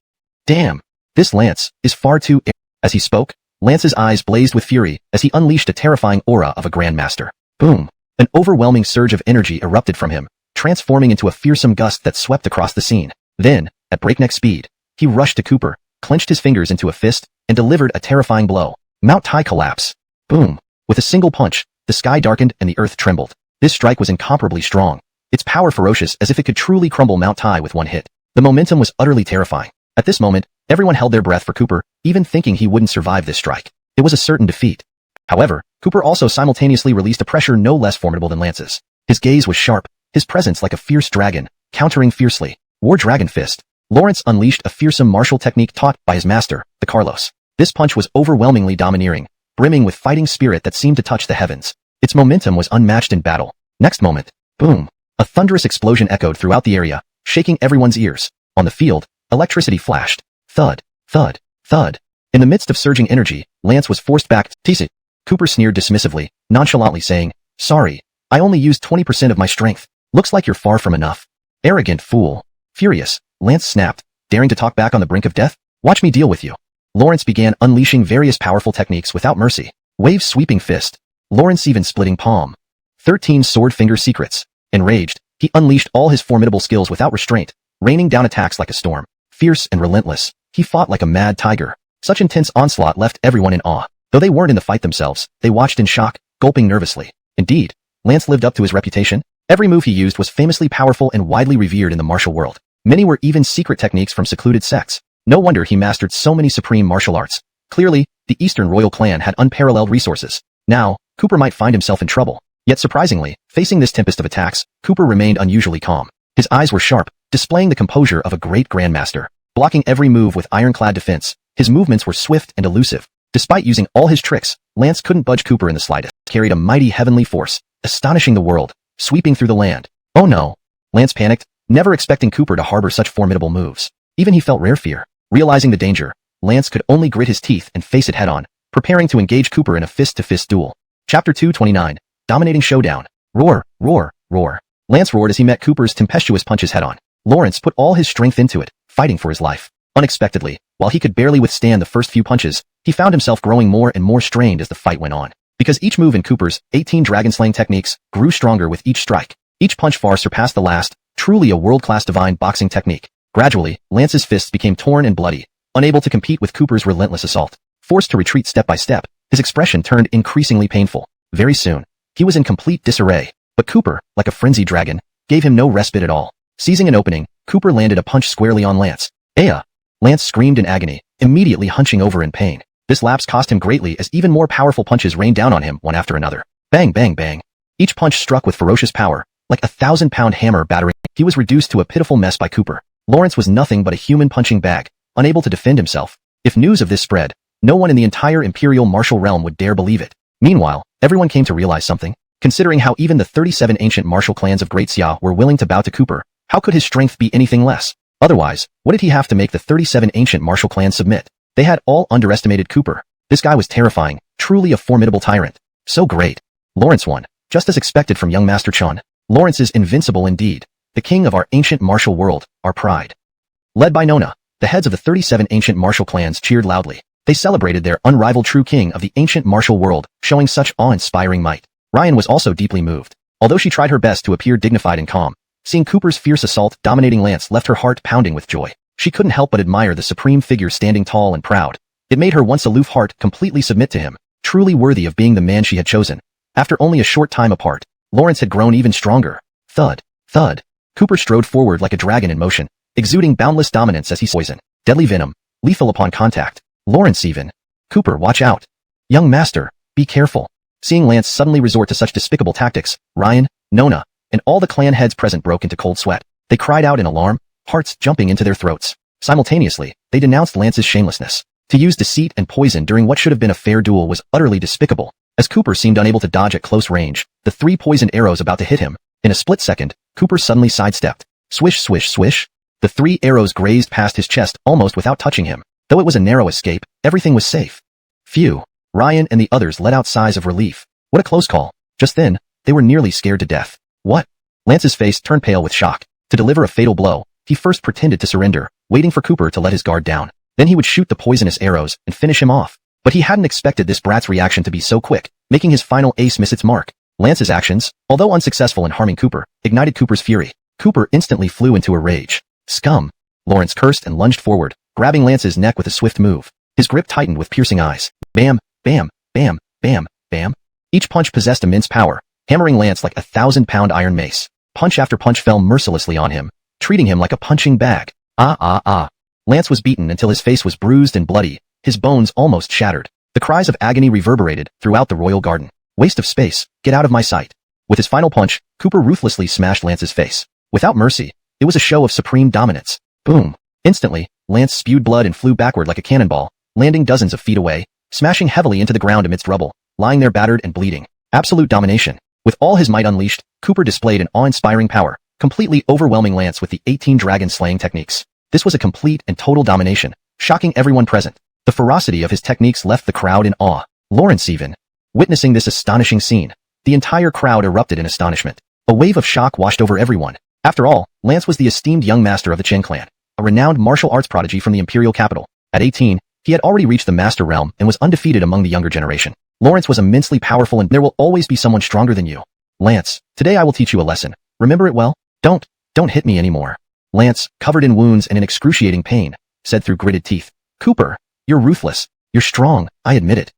Damn. This Lance is far too... As he spoke, Lance's eyes blazed with fury as he unleashed a terrifying aura of a grandmaster. Boom. An overwhelming surge of energy erupted from him, transforming into a fearsome gust that swept across the scene. Then, at breakneck speed, he rushed to Cooper, clenched his fingers into a fist, and delivered a terrifying blow. Mount Tai collapse. Boom. With a single punch, the sky darkened and the earth trembled. This strike was incomparably strong, its power ferocious as if it could truly crumble Mount Tai with one hit. The momentum was utterly terrifying. At this moment, everyone held their breath for Cooper, even thinking he wouldn't survive this strike. It was a certain defeat. However, Cooper also simultaneously released a pressure no less formidable than Lance's. His gaze was sharp, his presence like a fierce dragon, countering fiercely. War Dragon Fist. Lawrence unleashed a fearsome martial technique taught by his master, the Carlos. This punch was overwhelmingly domineering, brimming with fighting spirit that seemed to touch the heavens. Its momentum was unmatched in battle. Next moment, boom. A thunderous explosion echoed throughout the area, shaking everyone's ears. On the field, electricity flashed. Thud, thud, thud. In the midst of surging energy, Lance was forced back. Tease it. Cooper sneered dismissively, nonchalantly saying, "Sorry, I only used 20% of my strength. Looks like you're far from enough." Arrogant fool. Furious, Lance snapped, daring to talk back on the brink of death? "Watch me deal with you." Lawrence began unleashing various powerful techniques without mercy. Wave sweeping fist. Lawrence even splitting palm. 13 sword finger secrets. Enraged, he unleashed all his formidable skills without restraint, raining down attacks like a storm. Fierce and relentless, he fought like a mad tiger. Such intense onslaught left everyone in awe. Though they weren't in the fight themselves, they watched in shock, gulping nervously. Indeed, Lance lived up to his reputation. Every move he used was famously powerful and widely revered in the martial world. Many were even secret techniques from secluded sects. No wonder he mastered so many supreme martial arts. Clearly, the Eastern royal clan had unparalleled resources. Now, Cooper might find himself in trouble. Yet surprisingly, facing this tempest of attacks, Cooper remained unusually calm. His eyes were sharp, displaying the composure of a great grandmaster. Blocking every move with ironclad defense, his movements were swift and elusive. Despite using all his tricks, Lance couldn't budge Cooper in the slightest. Carried a mighty heavenly force, astonishing the world, sweeping through the land. Oh no! Lance panicked, never expecting Cooper to harbor such formidable moves. Even he felt rare fear. Realizing the danger, Lance could only grit his teeth and face it head-on, preparing to engage Cooper in a fist-to-fist duel. Chapter 229. Dominating Showdown. Roar, roar, roar. Lance roared as he met Cooper's tempestuous punches head-on. Lawrence put all his strength into it, fighting for his life. Unexpectedly, while he could barely withstand the first few punches, he found himself growing more and more strained as the fight went on. Because each move in Cooper's 18 dragon-slaying techniques grew stronger with each strike. Each punch far surpassed the last, truly a world-class divine boxing technique. Gradually, Lance's fists became torn and bloody, unable to compete with Cooper's relentless assault. Forced to retreat step by step, his expression turned increasingly painful. Very soon, he was in complete disarray. But Cooper, like a frenzied dragon, gave him no respite at all. Seizing an opening, Cooper landed a punch squarely on Lance. Aya! Lance screamed in agony, immediately hunching over in pain. This lapse cost him greatly as even more powerful punches rained down on him one after another. Bang, bang, bang. Each punch struck with ferocious power, like a 1,000-pound hammer battering. He was reduced to a pitiful mess by Cooper. Lawrence was nothing but a human punching bag, unable to defend himself. If news of this spread, no one in the entire imperial martial realm would dare believe it. Meanwhile, everyone came to realize something. Considering how even the 37 ancient martial clans of Great Xia were willing to bow to Cooper, how could his strength be anything less? Otherwise, what did he have to make the 37 ancient martial clans submit? They had all underestimated Cooper. This guy was terrifying, truly a formidable tyrant. So great. Lawrence won, just as expected from young Master Chun. Lawrence is invincible indeed, the king of our ancient martial world, our pride. Led by Nona, the heads of the 37 ancient martial clans cheered loudly. They celebrated their unrivaled true king of the ancient martial world, showing such awe-inspiring might. Ryan was also deeply moved. Although she tried her best to appear dignified and calm, seeing Cooper's fierce assault dominating Lance left her heart pounding with joy. She couldn't help but admire the supreme figure standing tall and proud. It made her once aloof heart completely submit to him, truly worthy of being the man she had chosen. After only a short time apart, Lawrence had grown even stronger. Thud, thud. Cooper strode forward like a dragon in motion, exuding boundless dominance as he poisoned. Deadly venom, lethal upon contact. Lawrence even. Cooper, watch out. Young master, be careful. Seeing Lance suddenly resort to such despicable tactics, Ryan, Nona, and all the clan heads present broke into cold sweat. They cried out in alarm, hearts jumping into their throats. Simultaneously, they denounced Lance's shamelessness. To use deceit and poison during what should have been a fair duel was utterly despicable. As Cooper seemed unable to dodge at close range, the 3 poisoned arrows about to hit him. In a split second, Cooper suddenly sidestepped. Swish, swish, swish. The 3 arrows grazed past his chest almost without touching him. Though it was a narrow escape, everything was safe. Phew. Ryan and the others let out sighs of relief. What a close call. Just then, they were nearly scared to death. What? Lance's face turned pale with shock. To deliver a fatal blow, he first pretended to surrender, waiting for Cooper to let his guard down. Then he would shoot the poisonous arrows and finish him off. But he hadn't expected this brat's reaction to be so quick, making his final ace miss its mark. Lance's actions, although unsuccessful in harming Cooper, ignited Cooper's fury. Cooper instantly flew into a rage. Scum! Lawrence cursed and lunged forward, grabbing Lance's neck with a swift move. His grip tightened with piercing eyes. Bam, bam, bam, bam, bam. Each punch possessed immense power, hammering Lance like a 1,000-pound iron mace. Punch after punch fell mercilessly on him, treating him like a punching bag. Lance was beaten until his face was bruised and bloody, his bones almost shattered. The cries of agony reverberated throughout the royal garden. Waste of space, get out of my sight. With his final punch, Cooper ruthlessly smashed Lance's face. Without mercy, it was a show of supreme dominance. Boom. Instantly, Lance spewed blood and flew backward like a cannonball, landing dozens of feet away, smashing heavily into the ground amidst rubble, lying there battered and bleeding. Absolute domination. With all his might unleashed, Cooper displayed an awe-inspiring power, completely overwhelming Lance with the 18 dragon-slaying techniques. This was a complete and total domination, shocking everyone present. The ferocity of his techniques left the crowd in awe. Lawrence even. Witnessing this astonishing scene, the entire crowd erupted in astonishment. A wave of shock washed over everyone. After all, Lance was the esteemed young master of the Chen clan, a renowned martial arts prodigy from the imperial capital. At 18, he had already reached the master realm and was undefeated among the younger generation. Lawrence was immensely powerful, and there will always be someone stronger than you. Lance, today I will teach you a lesson. Remember it well? Don't hit me anymore. Lance, covered in wounds and in excruciating pain, said through gritted teeth. Cooper, you're ruthless. You're strong, I admit it.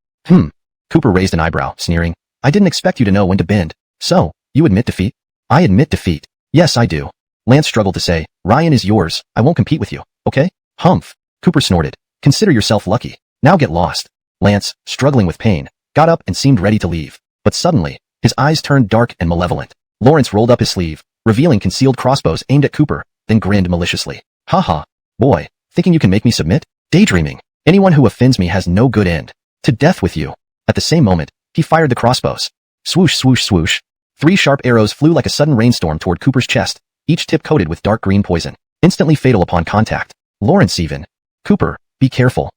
Cooper raised an eyebrow, sneering. I didn't expect you to know when to bend. So, you admit defeat? I admit defeat. Yes, I do. Lance struggled to say, Ryan is yours, I won't compete with you, okay? Humph. Cooper snorted. Consider yourself lucky. Now get lost. Lance, struggling with pain, got up and seemed ready to leave. But suddenly, his eyes turned dark and malevolent. Lawrence rolled up his sleeve, revealing concealed crossbows aimed at Cooper, then grinned maliciously. Haha. Boy, thinking you can make me submit? Daydreaming. Anyone who offends me has no good end. To death with you. At the same moment, he fired the crossbows. Swoosh, swoosh, swoosh. 3 sharp arrows flew like a sudden rainstorm toward Cooper's chest, each tip coated with dark green poison, instantly fatal upon contact. Lawrence even. Cooper, be careful.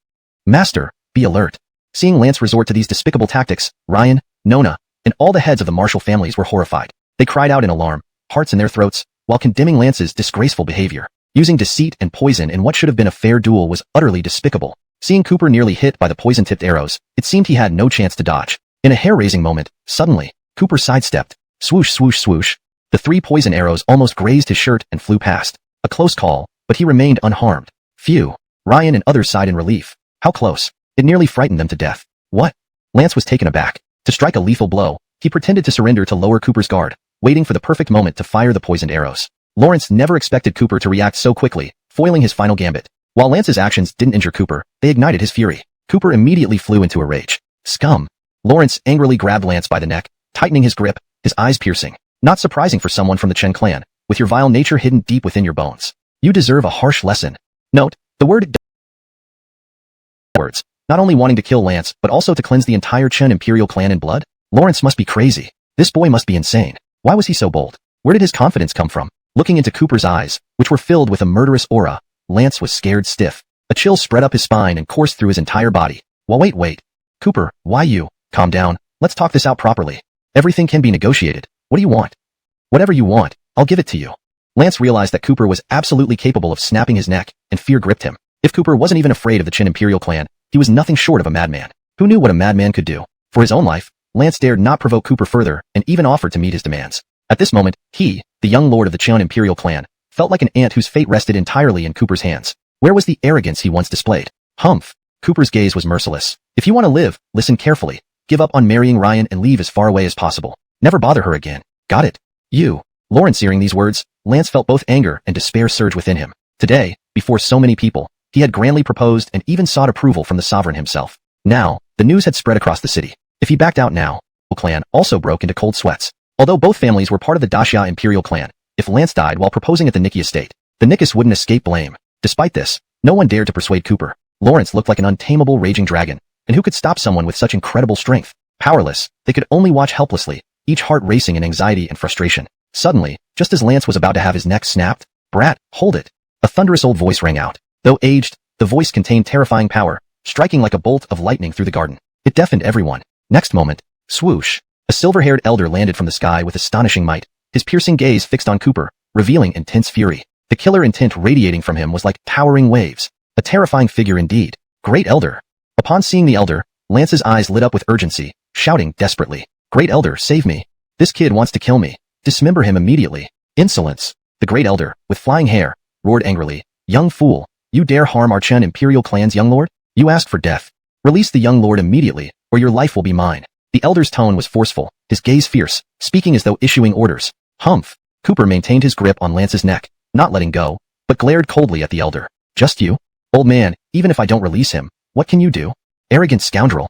Master, be alert. Seeing Lance resort to these despicable tactics, Ryan, Nona, and all the heads of the martial families were horrified. They cried out in alarm, hearts in their throats, while condemning Lance's disgraceful behavior. Using deceit and poison in what should have been a fair duel was utterly despicable. Seeing Cooper nearly hit by the poison-tipped arrows, it seemed he had no chance to dodge. In a hair-raising moment, suddenly, Cooper sidestepped. Swoosh, swoosh, swoosh. The 3 poison arrows almost grazed his shirt and flew past. A close call, but he remained unharmed. Phew. Ryan and others sighed in relief. How close. It nearly frightened them to death. What? Lance was taken aback. To strike a lethal blow, he pretended to surrender to lower Cooper's guard, waiting for the perfect moment to fire the poisoned arrows. Lawrence never expected Cooper to react so quickly, foiling his final gambit. While Lance's actions didn't injure Cooper, they ignited his fury. Cooper immediately flew into a rage. Scum. Lawrence angrily grabbed Lance by the neck, tightening his grip, his eyes piercing. Not surprising for someone from the Chen clan, with your vile nature hidden deep within your bones. You deserve a harsh lesson. Note, the word words, not only wanting to kill Lance, but also to cleanse the entire Chen imperial clan in blood? Lawrence must be crazy. This boy must be insane. Why was he so bold? Where did his confidence come from? Looking into Cooper's eyes, which were filled with a murderous aura, Lance was scared stiff. A chill spread up his spine and coursed through his entire body. Well, wait. Cooper, why you? Calm down. Let's talk this out properly. Everything can be negotiated. What do you want? Whatever you want, I'll give it to you. Lance realized that Cooper was absolutely capable of snapping his neck, and fear gripped him. If Cooper wasn't even afraid of the Chen imperial clan, he was nothing short of a madman. Who knew what a madman could do? For his own life, Lance dared not provoke Cooper further, and even offered to meet his demands. At this moment, he, the young lord of the Chen imperial clan, felt like an ant whose fate rested entirely in Cooper's hands. Where was the arrogance he once displayed? Humph. Cooper's gaze was merciless. If you want to live, listen carefully. Give up on marrying Ryan and leave as far away as possible. Never bother her again. Got it? You. Lawrence hearing these words, Lance felt both anger and despair surge within him. Today, before so many people, he had grandly proposed and even sought approval from the sovereign himself. Now, the news had spread across the city. If he backed out now, the clan also broke into cold sweats. Although both families were part of the Daxia imperial clan, if Lance died while proposing at the Nikki estate, the Nickus wouldn't escape blame. Despite this, no one dared to persuade Cooper. Lawrence looked like an untamable raging dragon, and who could stop someone with such incredible strength? Powerless, they could only watch helplessly, each heart racing in anxiety and frustration. Suddenly, just as Lance was about to have his neck snapped, "Brat, hold it!" A thunderous old voice rang out. Though aged, the voice contained terrifying power, striking like a bolt of lightning through the garden. It deafened everyone. Next moment, swoosh! A silver-haired elder landed from the sky with astonishing might, his piercing gaze fixed on Cooper, revealing intense fury. The killer intent radiating from him was like towering waves. A terrifying figure indeed. Great Elder. Upon seeing the Elder, Lance's eyes lit up with urgency, shouting desperately, "Great Elder, save me. This kid wants to kill me. Dismember him immediately." Insolence. The Great Elder, with flying hair, roared angrily, "Young fool, you dare harm our Chen Imperial clan's young lord? You ask for death. Release the young lord immediately, or your life will be mine." The Elder's tone was forceful, his gaze fierce, speaking as though issuing orders. Humph. Cooper maintained his grip on Lance's neck, not letting go, but glared coldly at the Elder. "Just you? Old man, even if I don't release him, what can you do? Arrogant scoundrel."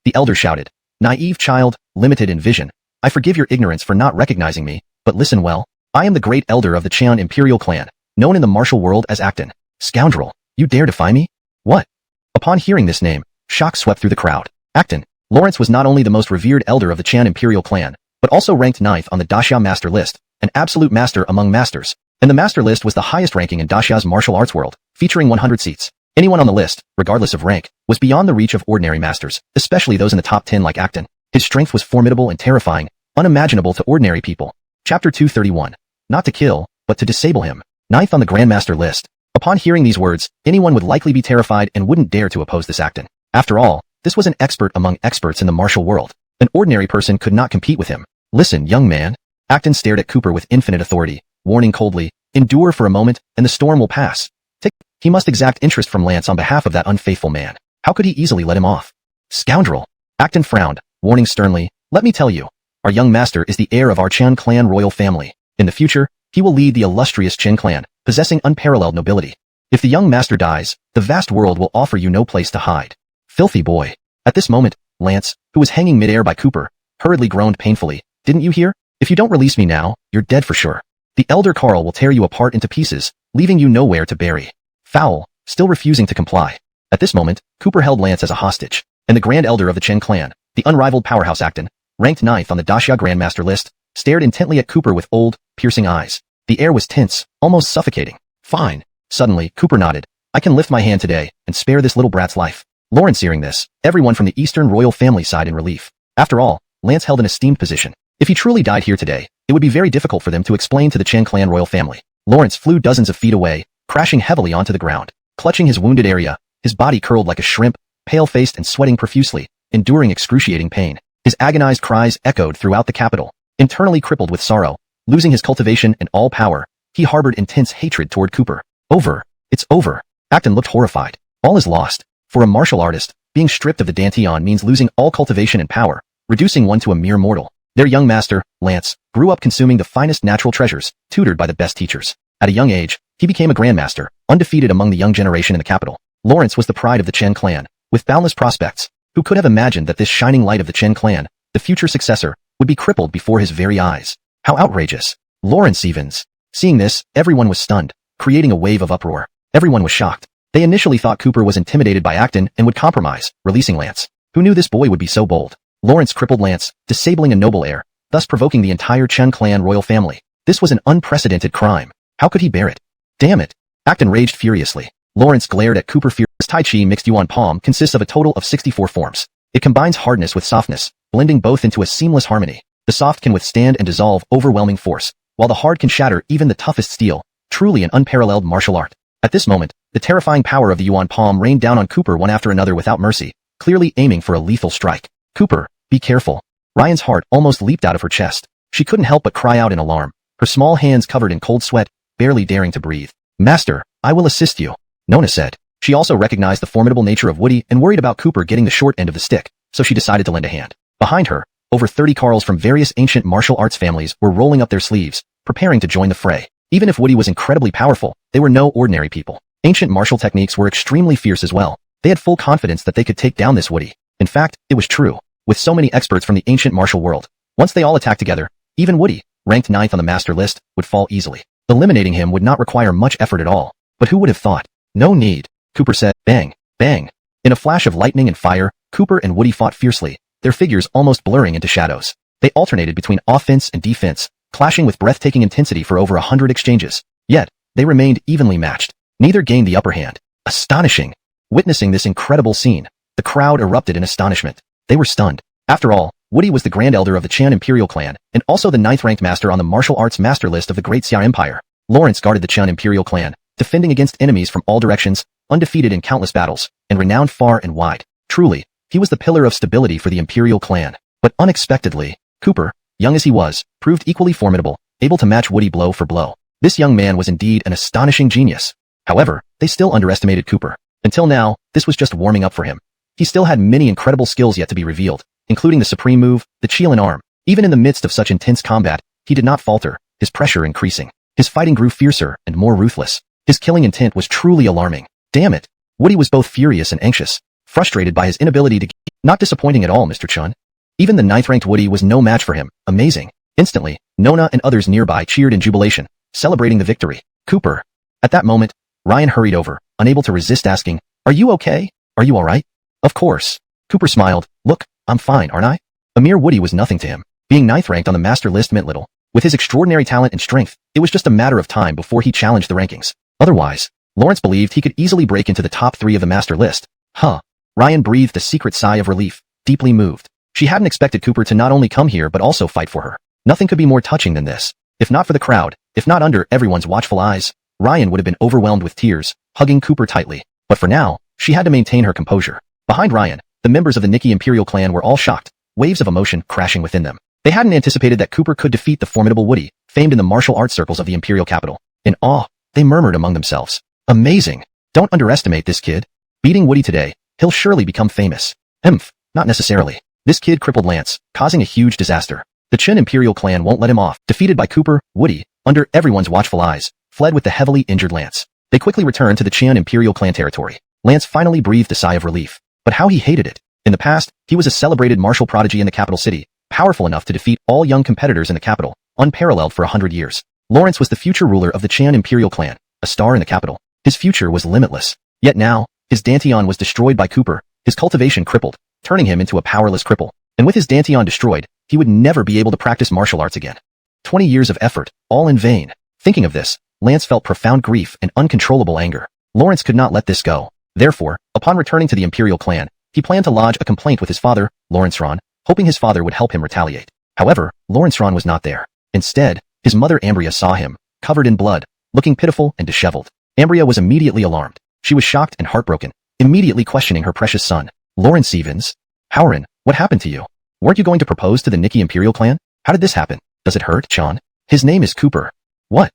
The Elder shouted, "Naive child, limited in vision. I forgive your ignorance for not recognizing me, but listen well. I am the Great Elder of the Qian Imperial clan, known in the martial world as Acton. Scoundrel, you dare defy me? What?" Upon hearing this name, shock swept through the crowd. Acton. Lawrence was not only the most revered elder of the Qian Imperial clan, but also ranked 9th on the Daxia Master list, an absolute master among masters. And the master list was the highest ranking in Daxia's martial arts world, featuring 100 seats. Anyone on the list, regardless of rank, was beyond the reach of ordinary masters, especially those in the top 10 like Acton. His strength was formidable and terrifying, unimaginable to ordinary people. Chapter 231. Not to kill, but to disable him. 9th on the Grandmaster list. Upon hearing these words, anyone would likely be terrified and wouldn't dare to oppose this Acton. After all, this was an expert among experts in the martial world. An ordinary person could not compete with him. "Listen, young man." Acton stared at Cooper with infinite authority, warning coldly, "Endure for a moment, and the storm will pass." Tick. He must exact interest from Lance on behalf of that unfaithful man. How could he easily let him off? "Scoundrel." Acton frowned, warning sternly, "Let me tell you, our young master is the heir of our Qian clan royal family. In the future, he will lead the illustrious Qin clan, possessing unparalleled nobility. If the young master dies, the vast world will offer you no place to hide." Filthy boy. At this moment, Lance, who was hanging midair by Cooper, hurriedly groaned painfully. "Didn't you hear? If you don't release me now, you're dead for sure. The Elder Carl will tear you apart into pieces, leaving you nowhere to bury." Foul, still refusing to comply. At this moment, Cooper held Lance as a hostage, and the Grand Elder of the Chen clan, the unrivaled powerhouse Acton, ranked 9th on the Daxia Grandmaster list, stared intently at Cooper with old, piercing eyes. The air was tense, almost suffocating. "Fine." Suddenly, Cooper nodded. "I can lift my hand today and spare this little brat's life." Lawrence hearing this, everyone from the Eastern royal family sighed in relief. After all, Lance held an esteemed position. If he truly died here today, it would be very difficult for them to explain to the Chen clan royal family. Lawrence flew dozens of feet away, crashing heavily onto the ground. Clutching his wounded area, his body curled like a shrimp, pale-faced and sweating profusely, enduring excruciating pain. His agonized cries echoed throughout the capital. Internally crippled with sorrow, losing his cultivation and all power, he harbored intense hatred toward Cooper. "Over. It's over." Acton looked horrified. All is lost. For a martial artist, being stripped of the Dantian means losing all cultivation and power, reducing one to a mere mortal. Their young master, Lance, grew up consuming the finest natural treasures, tutored by the best teachers. At a young age, he became a grandmaster, undefeated among the young generation in the capital. Lawrence was the pride of the Chen clan, with boundless prospects. Who could have imagined that this shining light of the Chen clan, the future successor, would be crippled before his very eyes? How outrageous. Lawrence Evans. Seeing this, everyone was stunned, creating a wave of uproar. Everyone was shocked. They initially thought Cooper was intimidated by Acton and would compromise, releasing Lance. Who knew this boy would be so bold? Lawrence crippled Lance, disabling a noble heir, thus provoking the entire Chen clan royal family. This was an unprecedented crime. How could he bear it? Damn it. Acton raged furiously. Lawrence glared at Cooper fierce. Tai Chi mixed Yuan Palm consists of a total of 64 forms. It combines hardness with softness, blending both into a seamless harmony. The soft can withstand and dissolve overwhelming force, while the hard can shatter even the toughest steel. Truly an unparalleled martial art. At this moment, the terrifying power of the Yuan Palm rained down on Cooper one after another without mercy, clearly aiming for a lethal strike. "Cooper, be careful." Ryan's heart almost leaped out of her chest. She couldn't help but cry out in alarm, her small hands covered in cold sweat, barely daring to breathe. "Master, I will assist you," Nona said. She also recognized the formidable nature of Woody and worried about Cooper getting the short end of the stick, so she decided to lend a hand. Behind her, over 30 Carls from various ancient martial arts families were rolling up their sleeves, preparing to join the fray. Even if Woody was incredibly powerful, they were no ordinary people. Ancient martial techniques were extremely fierce as well. They had full confidence that they could take down this Woody. In fact, it was true. With so many experts from the ancient martial world, once they all attacked together, even Woody, ranked 9th on the master list, would fall easily. Eliminating him would not require much effort at all. But who would have thought? "No need," Cooper said. Bang, bang. In a flash of lightning and fire, Cooper and Woody fought fiercely, their figures almost blurring into shadows. They alternated between offense and defense, clashing with breathtaking intensity for over 100 exchanges. Yet, they remained evenly matched. Neither gained the upper hand. Astonishing. Witnessing this incredible scene, the crowd erupted in astonishment. They were stunned. After all, Woody was the Grand Elder of the Qian Imperial clan, and also the 9th ranked master on the martial arts master list of the Great Xia Empire. Lawrence guarded the Chun Imperial clan, defending against enemies from all directions, undefeated in countless battles, and renowned far and wide. Truly, he was the pillar of stability for the Imperial clan. But unexpectedly, Cooper, young as he was, proved equally formidable, able to match Woody blow for blow. This young man was indeed an astonishing genius. However, they still underestimated Cooper. Until now, this was just warming up for him. He still had many incredible skills yet to be revealed, including the supreme move, the Chilean arm. Even in the midst of such intense combat, he did not falter, his pressure increasing. His fighting grew fiercer and more ruthless. His killing intent was truly alarming. Damn it! Woody was both furious and anxious, frustrated by his inability to... Not disappointing at all, Mr. Chun. Even the 9th-ranked Woody was no match for him. Amazing. Instantly, Nona and others nearby cheered in jubilation, celebrating the victory. Cooper. At that moment, Ryan hurried over, unable to resist asking, "Are you okay? Are you alright?" Of course. Cooper smiled. "Look, I'm fine, aren't I?" A mere Woody was nothing to him. Being 9th-ranked on the master list meant little. With his extraordinary talent and strength, it was just a matter of time before he challenged the rankings. Otherwise, Lawrence believed he could easily break into the top 3 of the master list. Huh. Ryan breathed a secret sigh of relief, deeply moved. She hadn't expected Cooper to not only come here but also fight for her. Nothing could be more touching than this. If not for the crowd, if not under everyone's watchful eyes, Ryan would have been overwhelmed with tears, hugging Cooper tightly. But for now, she had to maintain her composure. Behind Ryan, the members of the Nikki Imperial clan were all shocked, waves of emotion crashing within them. They hadn't anticipated that Cooper could defeat the formidable Woody, famed in the martial arts circles of the Imperial capital. In awe, they murmured among themselves. Amazing! Don't underestimate this kid. Beating Woody today, he'll surely become famous. Not necessarily. This kid crippled Lance, causing a huge disaster. The Chun Imperial clan won't let him off. Defeated by Cooper, Woody, under everyone's watchful eyes, fled with the heavily injured Lance. They quickly returned to the Chun Imperial clan territory. Lance finally breathed a sigh of relief. But how he hated it. In the past, he was a celebrated martial prodigy in the capital city, powerful enough to defeat all young competitors in the capital, unparalleled for 100 years. Lawrence was the future ruler of the Chun Imperial clan, a star in the capital. His future was limitless. Yet now, his Dantian was destroyed by Cooper, his cultivation crippled, turning him into a powerless cripple. And with his Dantian destroyed, he would never be able to practice martial arts again. 20 years of effort, all in vain. Thinking of this, Lance felt profound grief and uncontrollable anger. Lawrence could not let this go. Therefore, upon returning to the Imperial clan, he planned to lodge a complaint with his father, Lawrence Ron, hoping his father would help him retaliate. However, Lawrence Ron was not there. Instead, his mother Ambria saw him, covered in blood, looking pitiful and disheveled. Ambria was immediately alarmed. She was shocked and heartbroken, immediately questioning her precious son. "Lawrence Stevens? Howren, what happened to you? Weren't you going to propose to the Nikki Imperial clan? How did this happen? Does it hurt, Sean? His name is Cooper." "What?"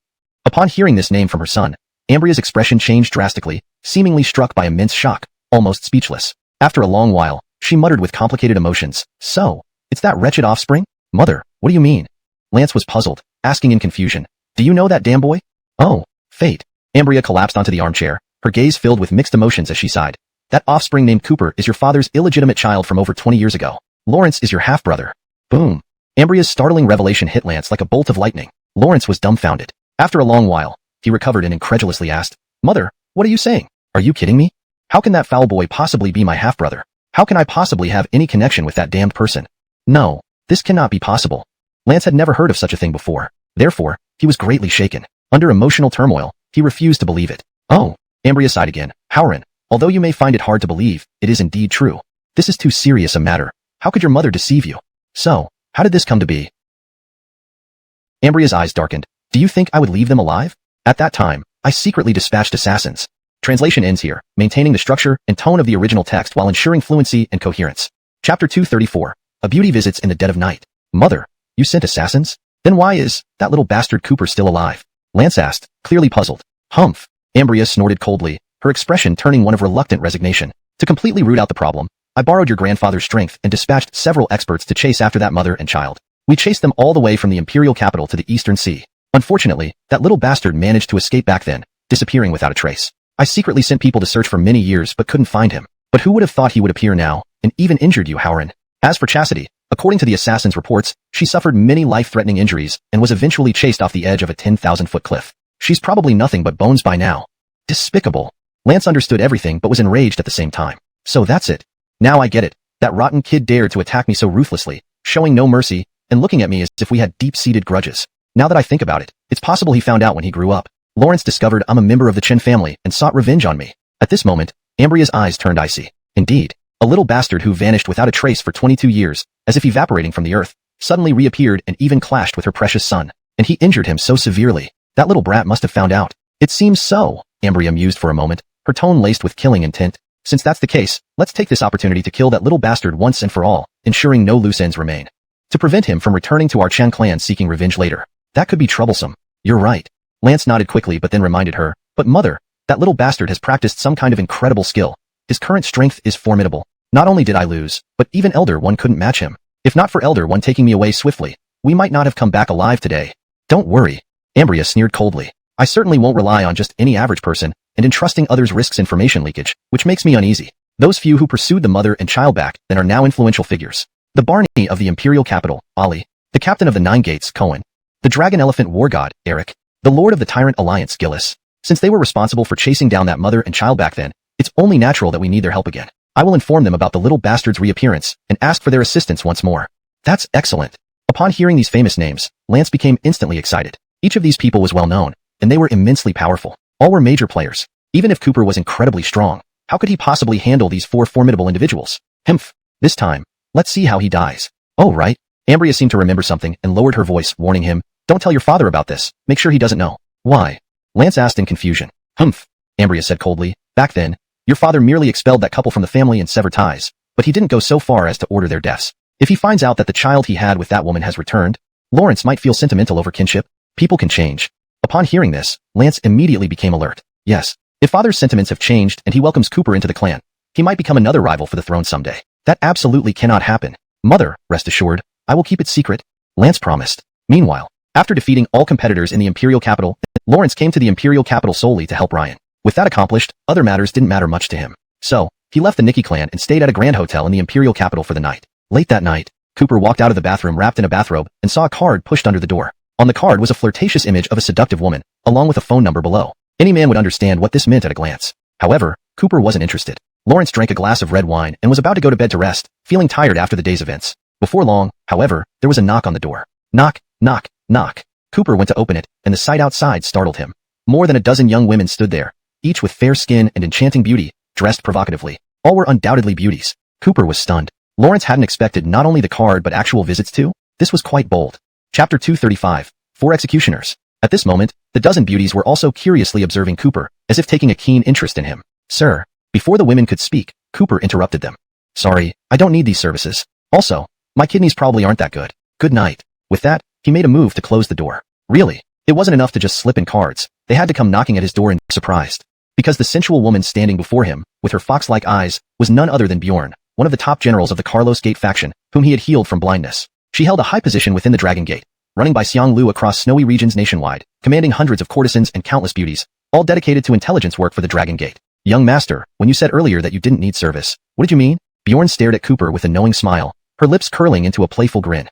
Upon hearing this name from her son, Ambria's expression changed drastically, seemingly struck by immense shock, almost speechless. After a long while, she muttered with complicated emotions, "So, it's that wretched offspring? Mother, what do you mean?" Lance was puzzled, asking in confusion, "Do you know that damn boy?" "Oh, fate." Ambria collapsed onto the armchair, her gaze filled with mixed emotions as she sighed. "That offspring named Cooper is your father's illegitimate child from over 20 years ago. Lawrence is your half-brother." Boom. Ambria's startling revelation hit Lance like a bolt of lightning. Lawrence was dumbfounded. After a long while, he recovered and incredulously asked, "Mother, what are you saying? Are you kidding me? How can that foul boy possibly be my half-brother? How can I possibly have any connection with that damned person? No, this cannot be possible." Lance had never heard of such a thing before. Therefore, he was greatly shaken. Under emotional turmoil, he refused to believe it. "Oh," Ambria sighed again, "Howren, although you may find it hard to believe, it is indeed true. This is too serious a matter. How could your mother deceive you? So, how did this come to be?" Ambria's eyes darkened. "Do you think I would leave them alive? At that time, I secretly dispatched assassins." Translation ends here, maintaining the structure and tone of the original text while ensuring fluency and coherence. Chapter 234. A Beauty Visits in the Dead of Night. "Mother, you sent assassins? Then why is that little bastard Cooper still alive?" Lance asked, clearly puzzled. "Humph." Ambria snorted coldly, her expression turning one of reluctant resignation. "To completely root out the problem, I borrowed your grandfather's strength and dispatched several experts to chase after that mother and child. We chased them all the way from the Imperial capital to the Eastern Sea. Unfortunately, that little bastard managed to escape back then, disappearing without a trace. I secretly sent people to search for many years but couldn't find him. But who would have thought he would appear now, and even injured you, Howren? As for Chastity, according to the assassin's reports, she suffered many life-threatening injuries and was eventually chased off the edge of a 10,000-foot cliff. She's probably nothing but bones by now." Despicable. Lance understood everything but was enraged at the same time. "So that's it. Now I get it. That rotten kid dared to attack me so ruthlessly, showing no mercy, and looking at me as if we had deep-seated grudges. Now that I think about it, it's possible he found out when he grew up. Lawrence discovered I'm a member of the Chen family and sought revenge on me." At this moment, Ambria's eyes turned icy. Indeed, a little bastard who vanished without a trace for 22 years, as if evaporating from the earth, suddenly reappeared and even clashed with her precious son. And he injured him so severely. That little brat must have found out. It seems so, Ambria mused for a moment, her tone laced with killing intent. Since that's the case, let's take this opportunity to kill that little bastard once and for all, ensuring no loose ends remain. To prevent him from returning to our Chen clan seeking revenge later. That could be troublesome. You're right. Lance nodded quickly but then reminded her, but mother, that little bastard has practiced some kind of incredible skill. His current strength is formidable. Not only did I lose, but even Elder One couldn't match him. If not for Elder One taking me away swiftly, we might not have come back alive today. Don't worry. Ambria sneered coldly. I certainly won't rely on just any average person, and entrusting others risks information leakage, which makes me uneasy. Those few who pursued the mother and child back then are now influential figures. The Barney of the Imperial capital, Ali. The captain of the Nine Gates, Cohen. The Dragon Elephant War God, Eric. The Lord of the Tyrant Alliance, Gillis. Since they were responsible for chasing down that mother and child back then, it's only natural that we need their help again. I will inform them about the little bastard's reappearance and ask for their assistance once more. That's excellent. Upon hearing these famous names, Lance became instantly excited. Each of these people was well known, and they were immensely powerful. All were major players. Even if Cooper was incredibly strong, how could he possibly handle these four formidable individuals? Humph. This time, let's see how he dies. Oh, right. Ambria seemed to remember something and lowered her voice, warning him, don't tell your father about this. Make sure he doesn't know. Why? Lance asked in confusion. Humph. Ambria said coldly. Back then, your father merely expelled that couple from the family and severed ties, but he didn't go so far as to order their deaths. If he finds out that the child he had with that woman has returned, Lawrence might feel sentimental over kinship. People can change. Upon hearing this, Lance immediately became alert. Yes, if father's sentiments have changed and he welcomes Cooper into the clan, he might become another rival for the throne someday. That absolutely cannot happen. Mother, rest assured, I will keep it secret, Lance promised. Meanwhile, after defeating all competitors in the Imperial capital, Lawrence came to the Imperial capital solely to help Ryan. With that accomplished, other matters didn't matter much to him. So, he left the Nikki clan and stayed at a grand hotel in the Imperial capital for the night. Late that night, Cooper walked out of the bathroom wrapped in a bathrobe and saw a card pushed under the door. On the card was a flirtatious image of a seductive woman, along with a phone number below. Any man would understand what this meant at a glance. However, Cooper wasn't interested. Lawrence drank a glass of red wine and was about to go to bed to rest, feeling tired after the day's events. Before long, however, there was a knock on the door. Knock, knock, knock. Cooper went to open it, and the sight outside startled him. More than a dozen young women stood there, each with fair skin and enchanting beauty, dressed provocatively. All were undoubtedly beauties. Cooper was stunned. Lawrence hadn't expected not only the card but actual visits too. This was quite bold. Chapter 235. 4 Executioners. At this moment, the dozen beauties were also curiously observing Cooper, as if taking a keen interest in him. Sir. Before the women could speak, Cooper interrupted them. Sorry, I don't need these services. Also, my kidneys probably aren't that good. Good night. With that, he made a move to close the door. Really, it wasn't enough to just slip in cards. They had to come knocking at his door and surprised. Because the sensual woman standing before him, with her fox-like eyes, was none other than Bjorn, one of the top generals of the Carlos Gate faction, whom he had healed from blindness. She held a high position within the Dragon Gate, running by Xianglu across snowy regions nationwide, commanding hundreds of courtesans and countless beauties, all dedicated to intelligence work for the Dragon Gate. Young master, when you said earlier that you didn't need service, what did you mean? Bjorn stared at Cooper with a knowing smile, her lips curling into a playful grin.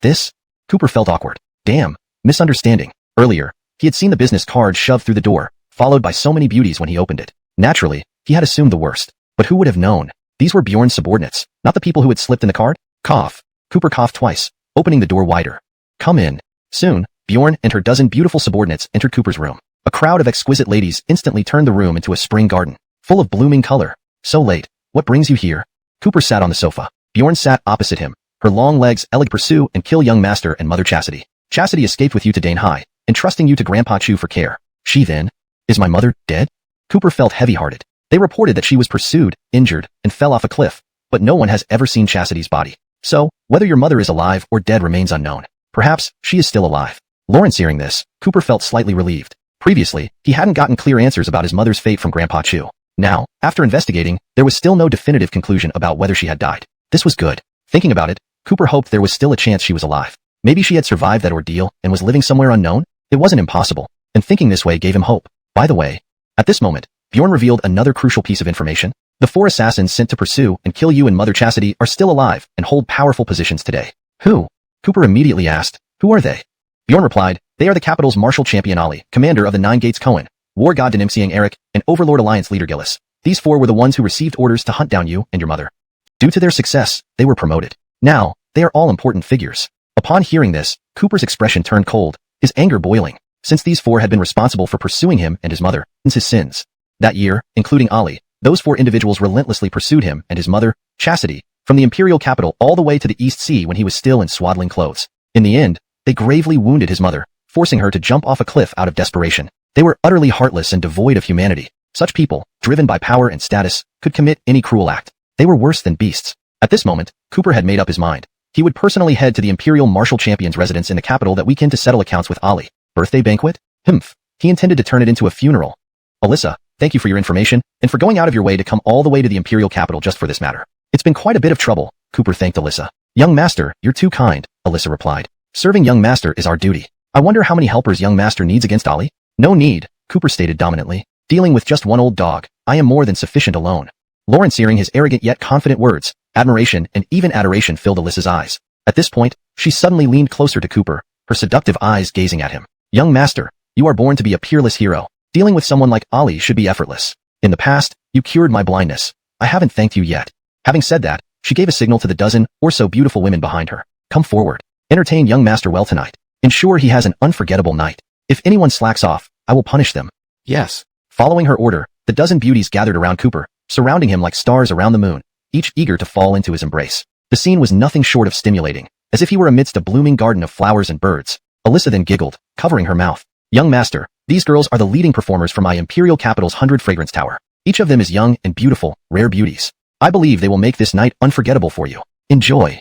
This? Cooper felt awkward. Damn, misunderstanding. Earlier, he had seen the business card shoved through the door, followed by so many beauties when he opened it. Naturally, he had assumed the worst. But who would have known? These were Bjorn's subordinates, not the people who had slipped in the card? Cough. Cooper coughed twice, opening the door wider. Come in. Soon, Bjorn and her dozen beautiful subordinates entered Cooper's room. A crowd of exquisite ladies instantly turned the room into a spring garden, full of blooming color. So late, what brings you here? Cooper sat on the sofa. Bjorn sat opposite him, her long legs elegant pursue and kill young master and mother Chastity. Chastity escaped with you to Dane High, entrusting you to Grandpa Chu for care. She then? Is my mother dead? Cooper felt heavy-hearted. They reported that she was pursued, injured, and fell off a cliff, but no one has ever seen Chastity's body. So, whether your mother is alive or dead remains unknown. Perhaps, she is still alive. Lawrence hearing this, Cooper felt slightly relieved. Previously, he hadn't gotten clear answers about his mother's fate from Grandpa Chu. Now, after investigating, there was still no definitive conclusion about whether she had died. This was good. Thinking about it, Cooper hoped there was still a chance she was alive. Maybe she had survived that ordeal and was living somewhere unknown? It wasn't impossible, and thinking this way gave him hope. By the way, at this moment, Bjorn revealed another crucial piece of information. The 4 assassins sent to pursue and kill you and Mother Chastity are still alive and hold powerful positions today. Who? Cooper immediately asked, who are they? Bjorn replied, they are the capital's martial champion Ali, commander of the Nine Gates Cohen, war god Denimsiang Eric, and Overlord Alliance leader Gillis. These 4 were the ones who received orders to hunt down you and your mother. Due to their success, they were promoted. Now, they are all important figures. Upon hearing this, Cooper's expression turned cold, his anger boiling, since these 4 had been responsible for pursuing him and his mother, since his sins. That year, including Ali, those 4 individuals relentlessly pursued him and his mother, Chastity, from the imperial capital all the way to the East Sea when he was still in swaddling clothes. In the end, they gravely wounded his mother, forcing her to jump off a cliff out of desperation. They were utterly heartless and devoid of humanity. Such people, driven by power and status, could commit any cruel act. They were worse than beasts. At this moment, Cooper had made up his mind. He would personally head to the Imperial Martial Champion's residence in the capital that weekend to settle accounts with Ali. Birthday banquet? Humph. He intended to turn it into a funeral. Alyssa, thank you for your information, and for going out of your way to come all the way to the Imperial capital just for this matter. It's been quite a bit of trouble, Cooper thanked Alyssa. Young Master, you're too kind, Alyssa replied. Serving Young Master is our duty. I wonder how many helpers Young Master needs against Ali? No need, Cooper stated dominantly. Dealing with just one old dog, I am more than sufficient alone. Lawrence hearing his arrogant yet confident words, admiration and even adoration filled Alyssa's eyes. At this point, she suddenly leaned closer to Cooper, her seductive eyes gazing at him. Young Master, you are born to be a peerless hero. Dealing with someone like Ali should be effortless. In the past, you cured my blindness. I haven't thanked you yet. Having said that, she gave a signal to the dozen or so beautiful women behind her. Come forward. Entertain Young Master well tonight. Ensure he has an unforgettable night. If anyone slacks off, I will punish them. Yes. Following her order, the dozen beauties gathered around Cooper, surrounding him like stars around the moon, each eager to fall into his embrace. The scene was nothing short of stimulating, as if he were amidst a blooming garden of flowers and birds. Alyssa then giggled, covering her mouth. Young Master, these girls are the leading performers for my Imperial Capital's 100 Fragrance Tower. Each of them is young and beautiful, rare beauties. I believe they will make this night unforgettable for you. Enjoy.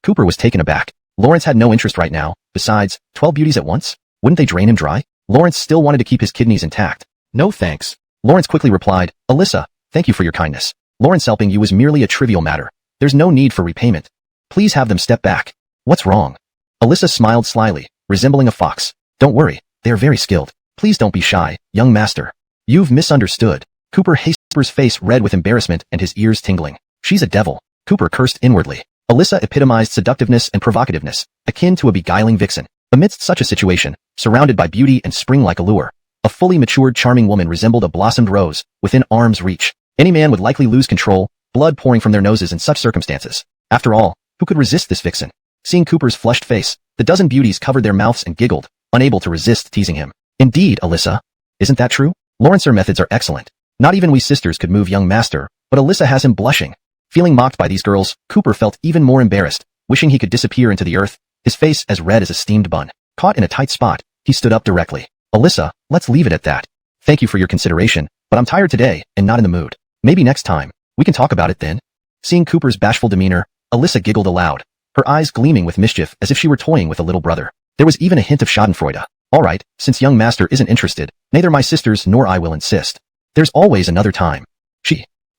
Cooper was taken aback. Lawrence had no interest right now. Besides, 12 beauties at once? Wouldn't they drain him dry? Lawrence still wanted to keep his kidneys intact. No thanks. Lawrence quickly replied, Alyssa, thank you for your kindness. Lawrence helping you was merely a trivial matter. There's no need for repayment. Please have them step back. What's wrong? Alyssa smiled slyly, resembling a fox. Don't worry, they are very skilled. Please don't be shy, Young Master. You've misunderstood. Cooper's face red with embarrassment and his ears tingling. She's a devil. Cooper cursed inwardly. Alyssa epitomized seductiveness and provocativeness, akin to a beguiling vixen. Amidst such a situation, surrounded by beauty and spring-like allure, a fully matured charming woman resembled a blossomed rose, within arm's reach. Any man would likely lose control, blood pouring from their noses in such circumstances. After all, who could resist this vixen? Seeing Cooper's flushed face, the dozen beauties covered their mouths and giggled, unable to resist teasing him. Indeed, Alyssa. Isn't that true? Lawrence's methods are excellent. Not even we sisters could move Young Master, but Alyssa has him blushing. Feeling mocked by these girls, Cooper felt even more embarrassed, wishing he could disappear into the earth, his face as red as a steamed bun. Caught in a tight spot, he stood up directly. Alyssa, let's leave it at that. Thank you for your consideration, but I'm tired today and not in the mood. Maybe next time. We can talk about it then. Seeing Cooper's bashful demeanor, Alyssa giggled aloud, her eyes gleaming with mischief as if she were toying with a little brother. There was even a hint of schadenfreude. All right, since Young Master isn't interested, neither my sisters nor I will insist. There's always another time.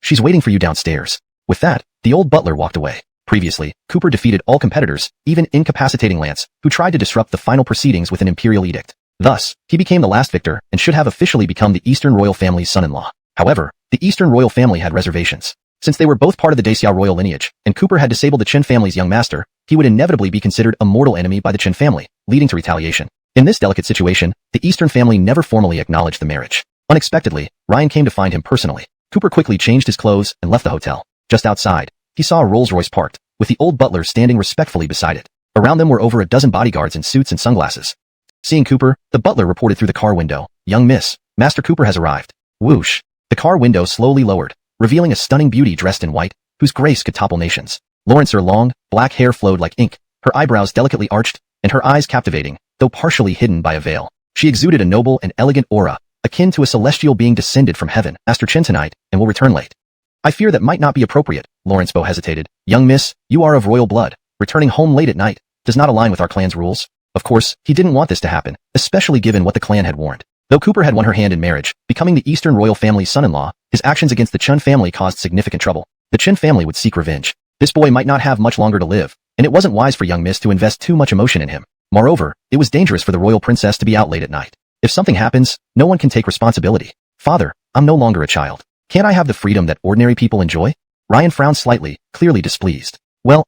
She's waiting for you downstairs. With that, the old butler walked away. Previously, Cooper defeated all competitors, even incapacitating Lance, who tried to disrupt the final proceedings with an imperial edict. Thus, he became the last victor and should have officially become the Eastern royal family's son-in-law. However, the Eastern royal family had reservations. Since they were both part of the Dacia royal lineage, and Cooper had disabled the Chen family's Young Master, he would inevitably be considered a mortal enemy by the Chen family, leading to retaliation. In this delicate situation, the Eastern family never formally acknowledged the marriage. Unexpectedly, Ryan came to find him personally. Cooper quickly changed his clothes and left the hotel. Just outside, he saw a Rolls-Royce parked, with the old butler standing respectfully beside it. Around them were over a dozen bodyguards in suits and sunglasses. Seeing Cooper, the butler reported through the car window, Young Miss, Master Cooper has arrived. Whoosh. The car window slowly lowered, revealing a stunning beauty dressed in white, whose grace could topple nations. Lawrence's long, black hair flowed like ink, her eyebrows delicately arched, and her eyes captivating, though partially hidden by a veil. She exuded a noble and elegant aura, akin to a celestial being descended from heaven. Master Chen tonight, and will return late. I fear that might not be appropriate, Lawrence Bow hesitated. Young Miss, you are of royal blood. Returning home late at night does not align with our clan's rules. Of course, he didn't want this to happen, especially given what the clan had warned. Though Cooper had won her hand in marriage, becoming the Eastern royal family's son-in-law, his actions against the Chen family caused significant trouble. The Chen family would seek revenge. This boy might not have much longer to live, and it wasn't wise for Young Miss to invest too much emotion in him. Moreover, it was dangerous for the royal princess to be out late at night. If something happens, no one can take responsibility. Father, I'm no longer a child. Can't I have the freedom that ordinary people enjoy? Ryan frowned slightly, clearly displeased. Well,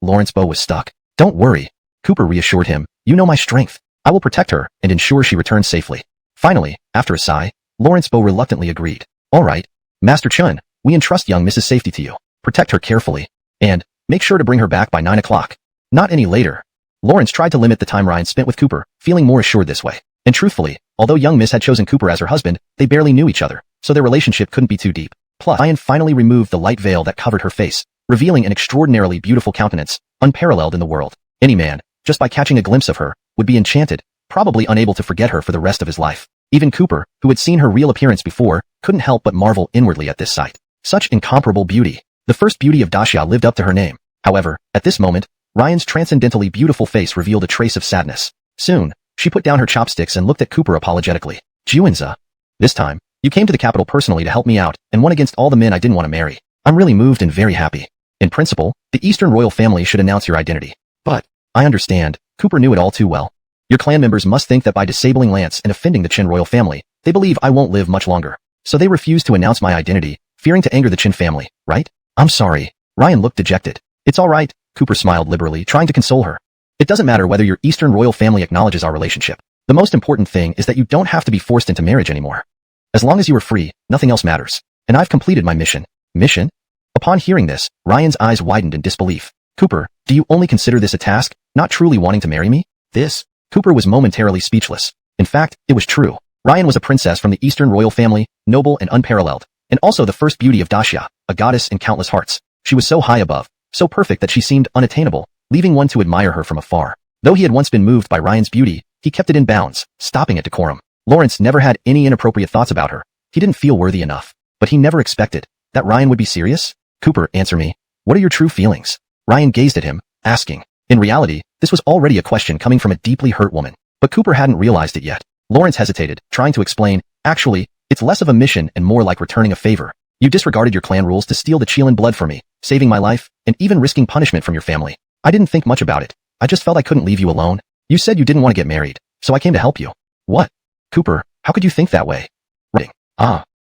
Lawrence Bow was stuck. Don't worry. Cooper reassured him. You know my strength. I will protect her and ensure she returns safely. Finally, after a sigh, Lawrence Bow reluctantly agreed. All right. Master Chun, we entrust young Mrs. Safety to you. Protect her carefully. And make sure to bring her back by 9 o'clock. Not any later. Lawrence tried to limit the time Ryan spent with Cooper, feeling more assured this way. And truthfully, although young Miss had chosen Cooper as her husband, they barely knew each other, so their relationship couldn't be too deep. Plus, Ryan finally removed the light veil that covered her face, revealing an extraordinarily beautiful countenance, unparalleled in the world. Any man, just by catching a glimpse of her, would be enchanted, probably unable to forget her for the rest of his life. Even Cooper, who had seen her real appearance before, couldn't help but marvel inwardly at this sight. Such incomparable beauty. The first beauty of Daxia lived up to her name. However, at this moment, Ryan's transcendently beautiful face revealed a trace of sadness. Soon, she put down her chopsticks and looked at Cooper apologetically. Juinza. This time, you came to the capital personally to help me out and won against all the men I didn't want to marry. I'm really moved and very happy. In principle, the Eastern royal family should announce your identity. But, I understand, Cooper knew it all too well. Your clan members must think that by disabling Lance and offending the Qin royal family, they believe I won't live much longer. So they refuse to announce my identity, fearing to anger the Qin family, right? I'm sorry. Ryan looked dejected. It's all right, Cooper smiled liberally, trying to console her. It doesn't matter whether your Eastern royal family acknowledges our relationship. The most important thing is that you don't have to be forced into marriage anymore. As long as you are free, nothing else matters. And I've completed my mission. Mission? Upon hearing this, Ryan's eyes widened in disbelief. Cooper, do you only consider this a task, not truly wanting to marry me? Cooper was momentarily speechless. In fact, it was true. Ryan was a princess from the Eastern royal family, noble and unparalleled, and also the first beauty of Daxia, a goddess in countless hearts. She was so high above, so perfect that she seemed unattainable, leaving one to admire her from afar. Though he had once been moved by Ryan's beauty, he kept it in bounds, stopping at decorum. Lawrence never had any inappropriate thoughts about her. He didn't feel worthy enough. But he never expected that Ryan would be serious. Cooper, answer me. What are your true feelings? Ryan gazed at him, asking. In reality, this was already a question coming from a deeply hurt woman. But Cooper hadn't realized it yet. Lawrence hesitated, trying to explain. Actually, it's less of a mission and more like returning a favor. You disregarded your clan rules to steal the Qilin blood from me, saving my life, and even risking punishment from your family. I didn't think much about it. I just felt I couldn't leave you alone. You said you didn't want to get married, so I came to help you. What? Cooper, how could you think that way?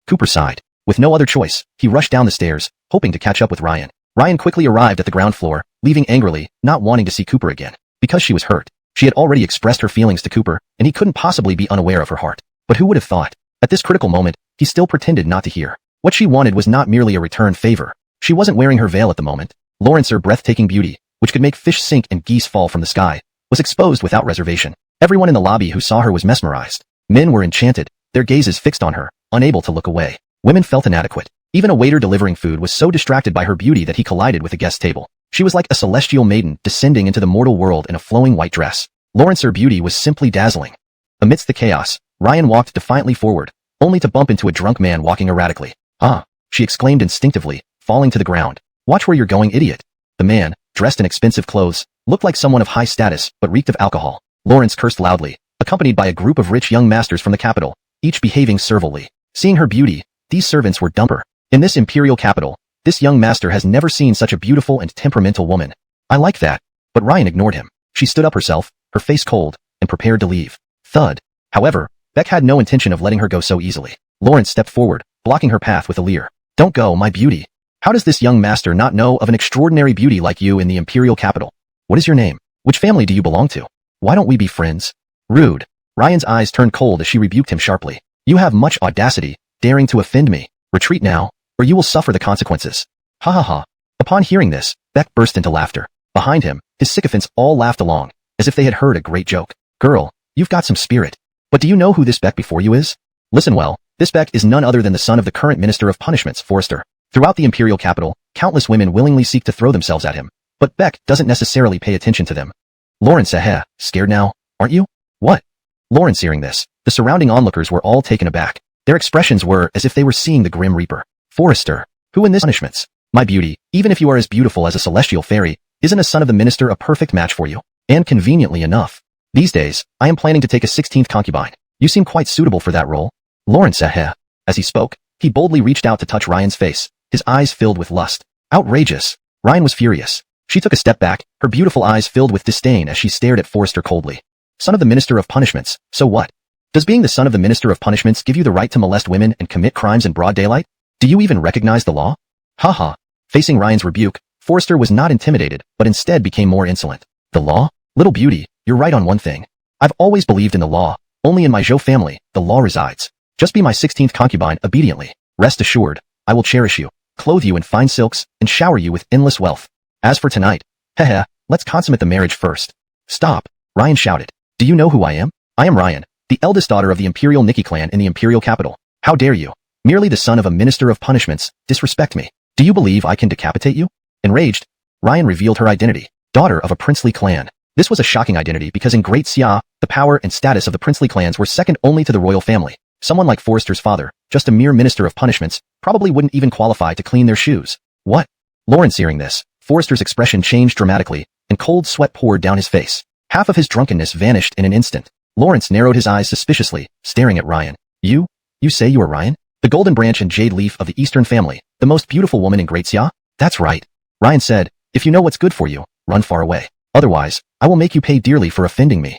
Cooper sighed. With no other choice, he rushed down the stairs, hoping to catch up with Ryan. Ryan quickly arrived at the ground floor, leaving angrily, not wanting to see Cooper again. Because she was hurt. She had already expressed her feelings to Cooper, and he couldn't possibly be unaware of her heart. But who would have thought? At this critical moment, he still pretended not to hear. What she wanted was not merely a return favor. She wasn't wearing her veil at the moment. Lawrence's breathtaking beauty, which could make fish sink and geese fall from the sky, was exposed without reservation. Everyone in the lobby who saw her was mesmerized. Men were enchanted, their gazes fixed on her, unable to look away. Women felt inadequate. Even a waiter delivering food was so distracted by her beauty that he collided with the guest table. She was like a celestial maiden descending into the mortal world in a flowing white dress. Lawrence's beauty was simply dazzling. Amidst the chaos, Ryan walked defiantly forward, only to bump into a drunk man walking erratically. She exclaimed instinctively, falling to the ground. Watch where you're going, idiot. The man, dressed in expensive clothes, looked like someone of high status, but reeked of alcohol. Lawrence cursed loudly, accompanied by a group of rich young masters from the capital, each behaving servilely. Seeing her beauty, these servants were dumper. In this imperial capital, this young master has never seen such a beautiful and temperamental woman. I like that. But Ryan ignored him. She stood up herself, her face cold, and prepared to leave. Thud. However, Beck had no intention of letting her go so easily. Lawrence stepped forward, blocking her path with a leer. Don't go, my beauty. How does this young master not know of an extraordinary beauty like you in the imperial capital? What is your name? Which family do you belong to? Why don't we be friends? Rude. Ryan's eyes turned cold as she rebuked him sharply. You have much audacity, daring to offend me. Retreat now, or you will suffer the consequences. Ha ha ha. Upon hearing this, Beck burst into laughter. Behind him, his sycophants all laughed along, as if they had heard a great joke. Girl, you've got some spirit. But do you know who this Beck before you is? Listen well, this Beck is none other than the son of the current Minister of Punishments, Forrester. Throughout the imperial capital, countless women willingly seek to throw themselves at him, but Beck doesn't necessarily pay attention to them. Lawrence, scared now, aren't you? What? Lawrence, hearing this, the surrounding onlookers were all taken aback. Their expressions were as if they were seeing the Grim Reaper. Forrester, who in this punishments? My beauty, even if you are as beautiful as a celestial fairy, isn't a son of the minister a perfect match for you? And conveniently enough, these days, I am planning to take a 16th concubine. You seem quite suitable for that role. Lawrence, As he spoke, he boldly reached out to touch Ryan's face, his eyes filled with lust. Outrageous. Ryan was furious. She took a step back, her beautiful eyes filled with disdain as she stared at Forrester coldly. Son of the Minister of Punishments, so what? Does being the son of the Minister of Punishments give you the right to molest women and commit crimes in broad daylight? Do you even recognize the law? Haha. Facing Ryan's rebuke, Forrester was not intimidated, but instead became more insolent. The law? Little beauty, you're right on one thing. I've always believed in the law. Only in my Zhou family, the law resides. Just be my 16th concubine obediently. Rest assured, I will cherish you, clothe you in fine silks, and shower you with endless wealth. As for tonight, let's consummate the marriage first. Stop, Ryan shouted. Do you know who I am? I am Ryan, the eldest daughter of the Imperial Nikki clan in the Imperial capital. How dare you, merely the son of a Minister of Punishments, disrespect me? Do you believe I can decapitate you? Enraged, Ryan revealed her identity, daughter of a princely clan. This was a shocking identity because in Great Xia, the power and status of the princely clans were second only to the royal family. Someone like Forrester's father, just a mere minister of punishments, probably wouldn't even qualify to clean their shoes. What? Lawrence hearing this, Forrester's expression changed dramatically, and cold sweat poured down his face. Half of his drunkenness vanished in an instant. Lawrence narrowed his eyes suspiciously, staring at Ryan. You say you are Ryan? The golden branch and jade leaf of the Eastern family, the most beautiful woman in Great Xia? That's right. Ryan said, if you know what's good for you, run far away. Otherwise, I will make you pay dearly for offending me.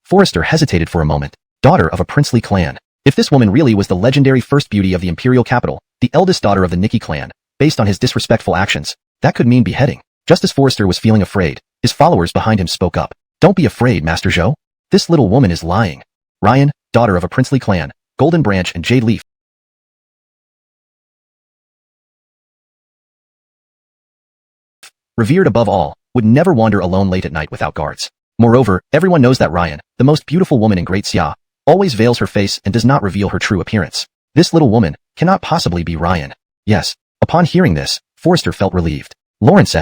Forrester hesitated for a moment. Daughter of a princely clan. If this woman really was the legendary first beauty of the imperial capital, the eldest daughter of the Nikki clan, based on his disrespectful actions, that could mean beheading. Just as Forrester was feeling afraid, his followers behind him spoke up. Don't be afraid, Master Zhou. This little woman is lying. Ryan, daughter of a princely clan, golden branch and jade leaf, revered above all, would never wander alone late at night without guards. Moreover, everyone knows that Ryan, the most beautiful woman in Great Xia, always veils her face and does not reveal her true appearance. This little woman cannot possibly be Ryan. Yes. Upon hearing this, Forrester felt relieved. Lawrence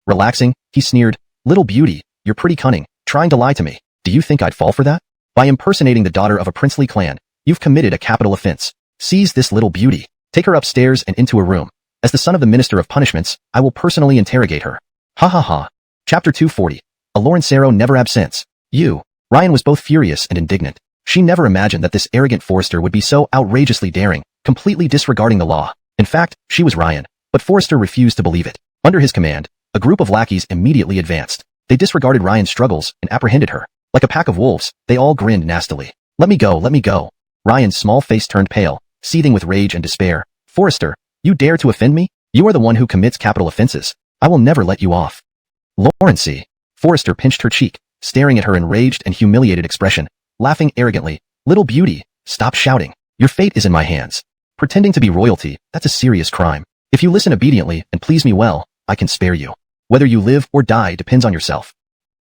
relaxing, he sneered, little beauty, you're pretty cunning, trying to lie to me. Do you think I'd fall for that? By impersonating the daughter of a princely clan, you've committed a capital offense. Seize this little beauty. Take her upstairs and into a room. As the son of the Minister of Punishments, I will personally interrogate her. Ha ha ha. Chapter 240. A Lawrencero never absents. Ryan was both furious and indignant. She never imagined that this arrogant Forrester would be so outrageously daring, completely disregarding the law. In fact, she was Ryan, but Forrester refused to believe it. Under his command, a group of lackeys immediately advanced. They disregarded Ryan's struggles and apprehended her. Like a pack of wolves, they all grinned nastily. Let me go, let me go. Ryan's small face turned pale, seething with rage and despair. Forrester, you dare to offend me? You are the one who commits capital offenses. I will never let you off. Lawrence. Forrester pinched her cheek, staring at her enraged and humiliated expression, laughing arrogantly. Little beauty, stop shouting. Your fate is in my hands. Pretending to be royalty, that's a serious crime. If you listen obediently and please me well, I can spare you. Whether you live or die depends on yourself.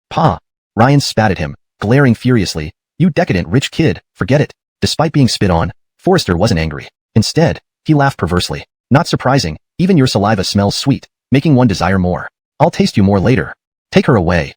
Pa! Ryan spat at him, glaring furiously. You decadent rich kid, forget it. Despite being spit on, Forrester wasn't angry. Instead, he laughed perversely. Not surprising, even your saliva smells sweet, making one desire more. I'll taste you more later. Take her away.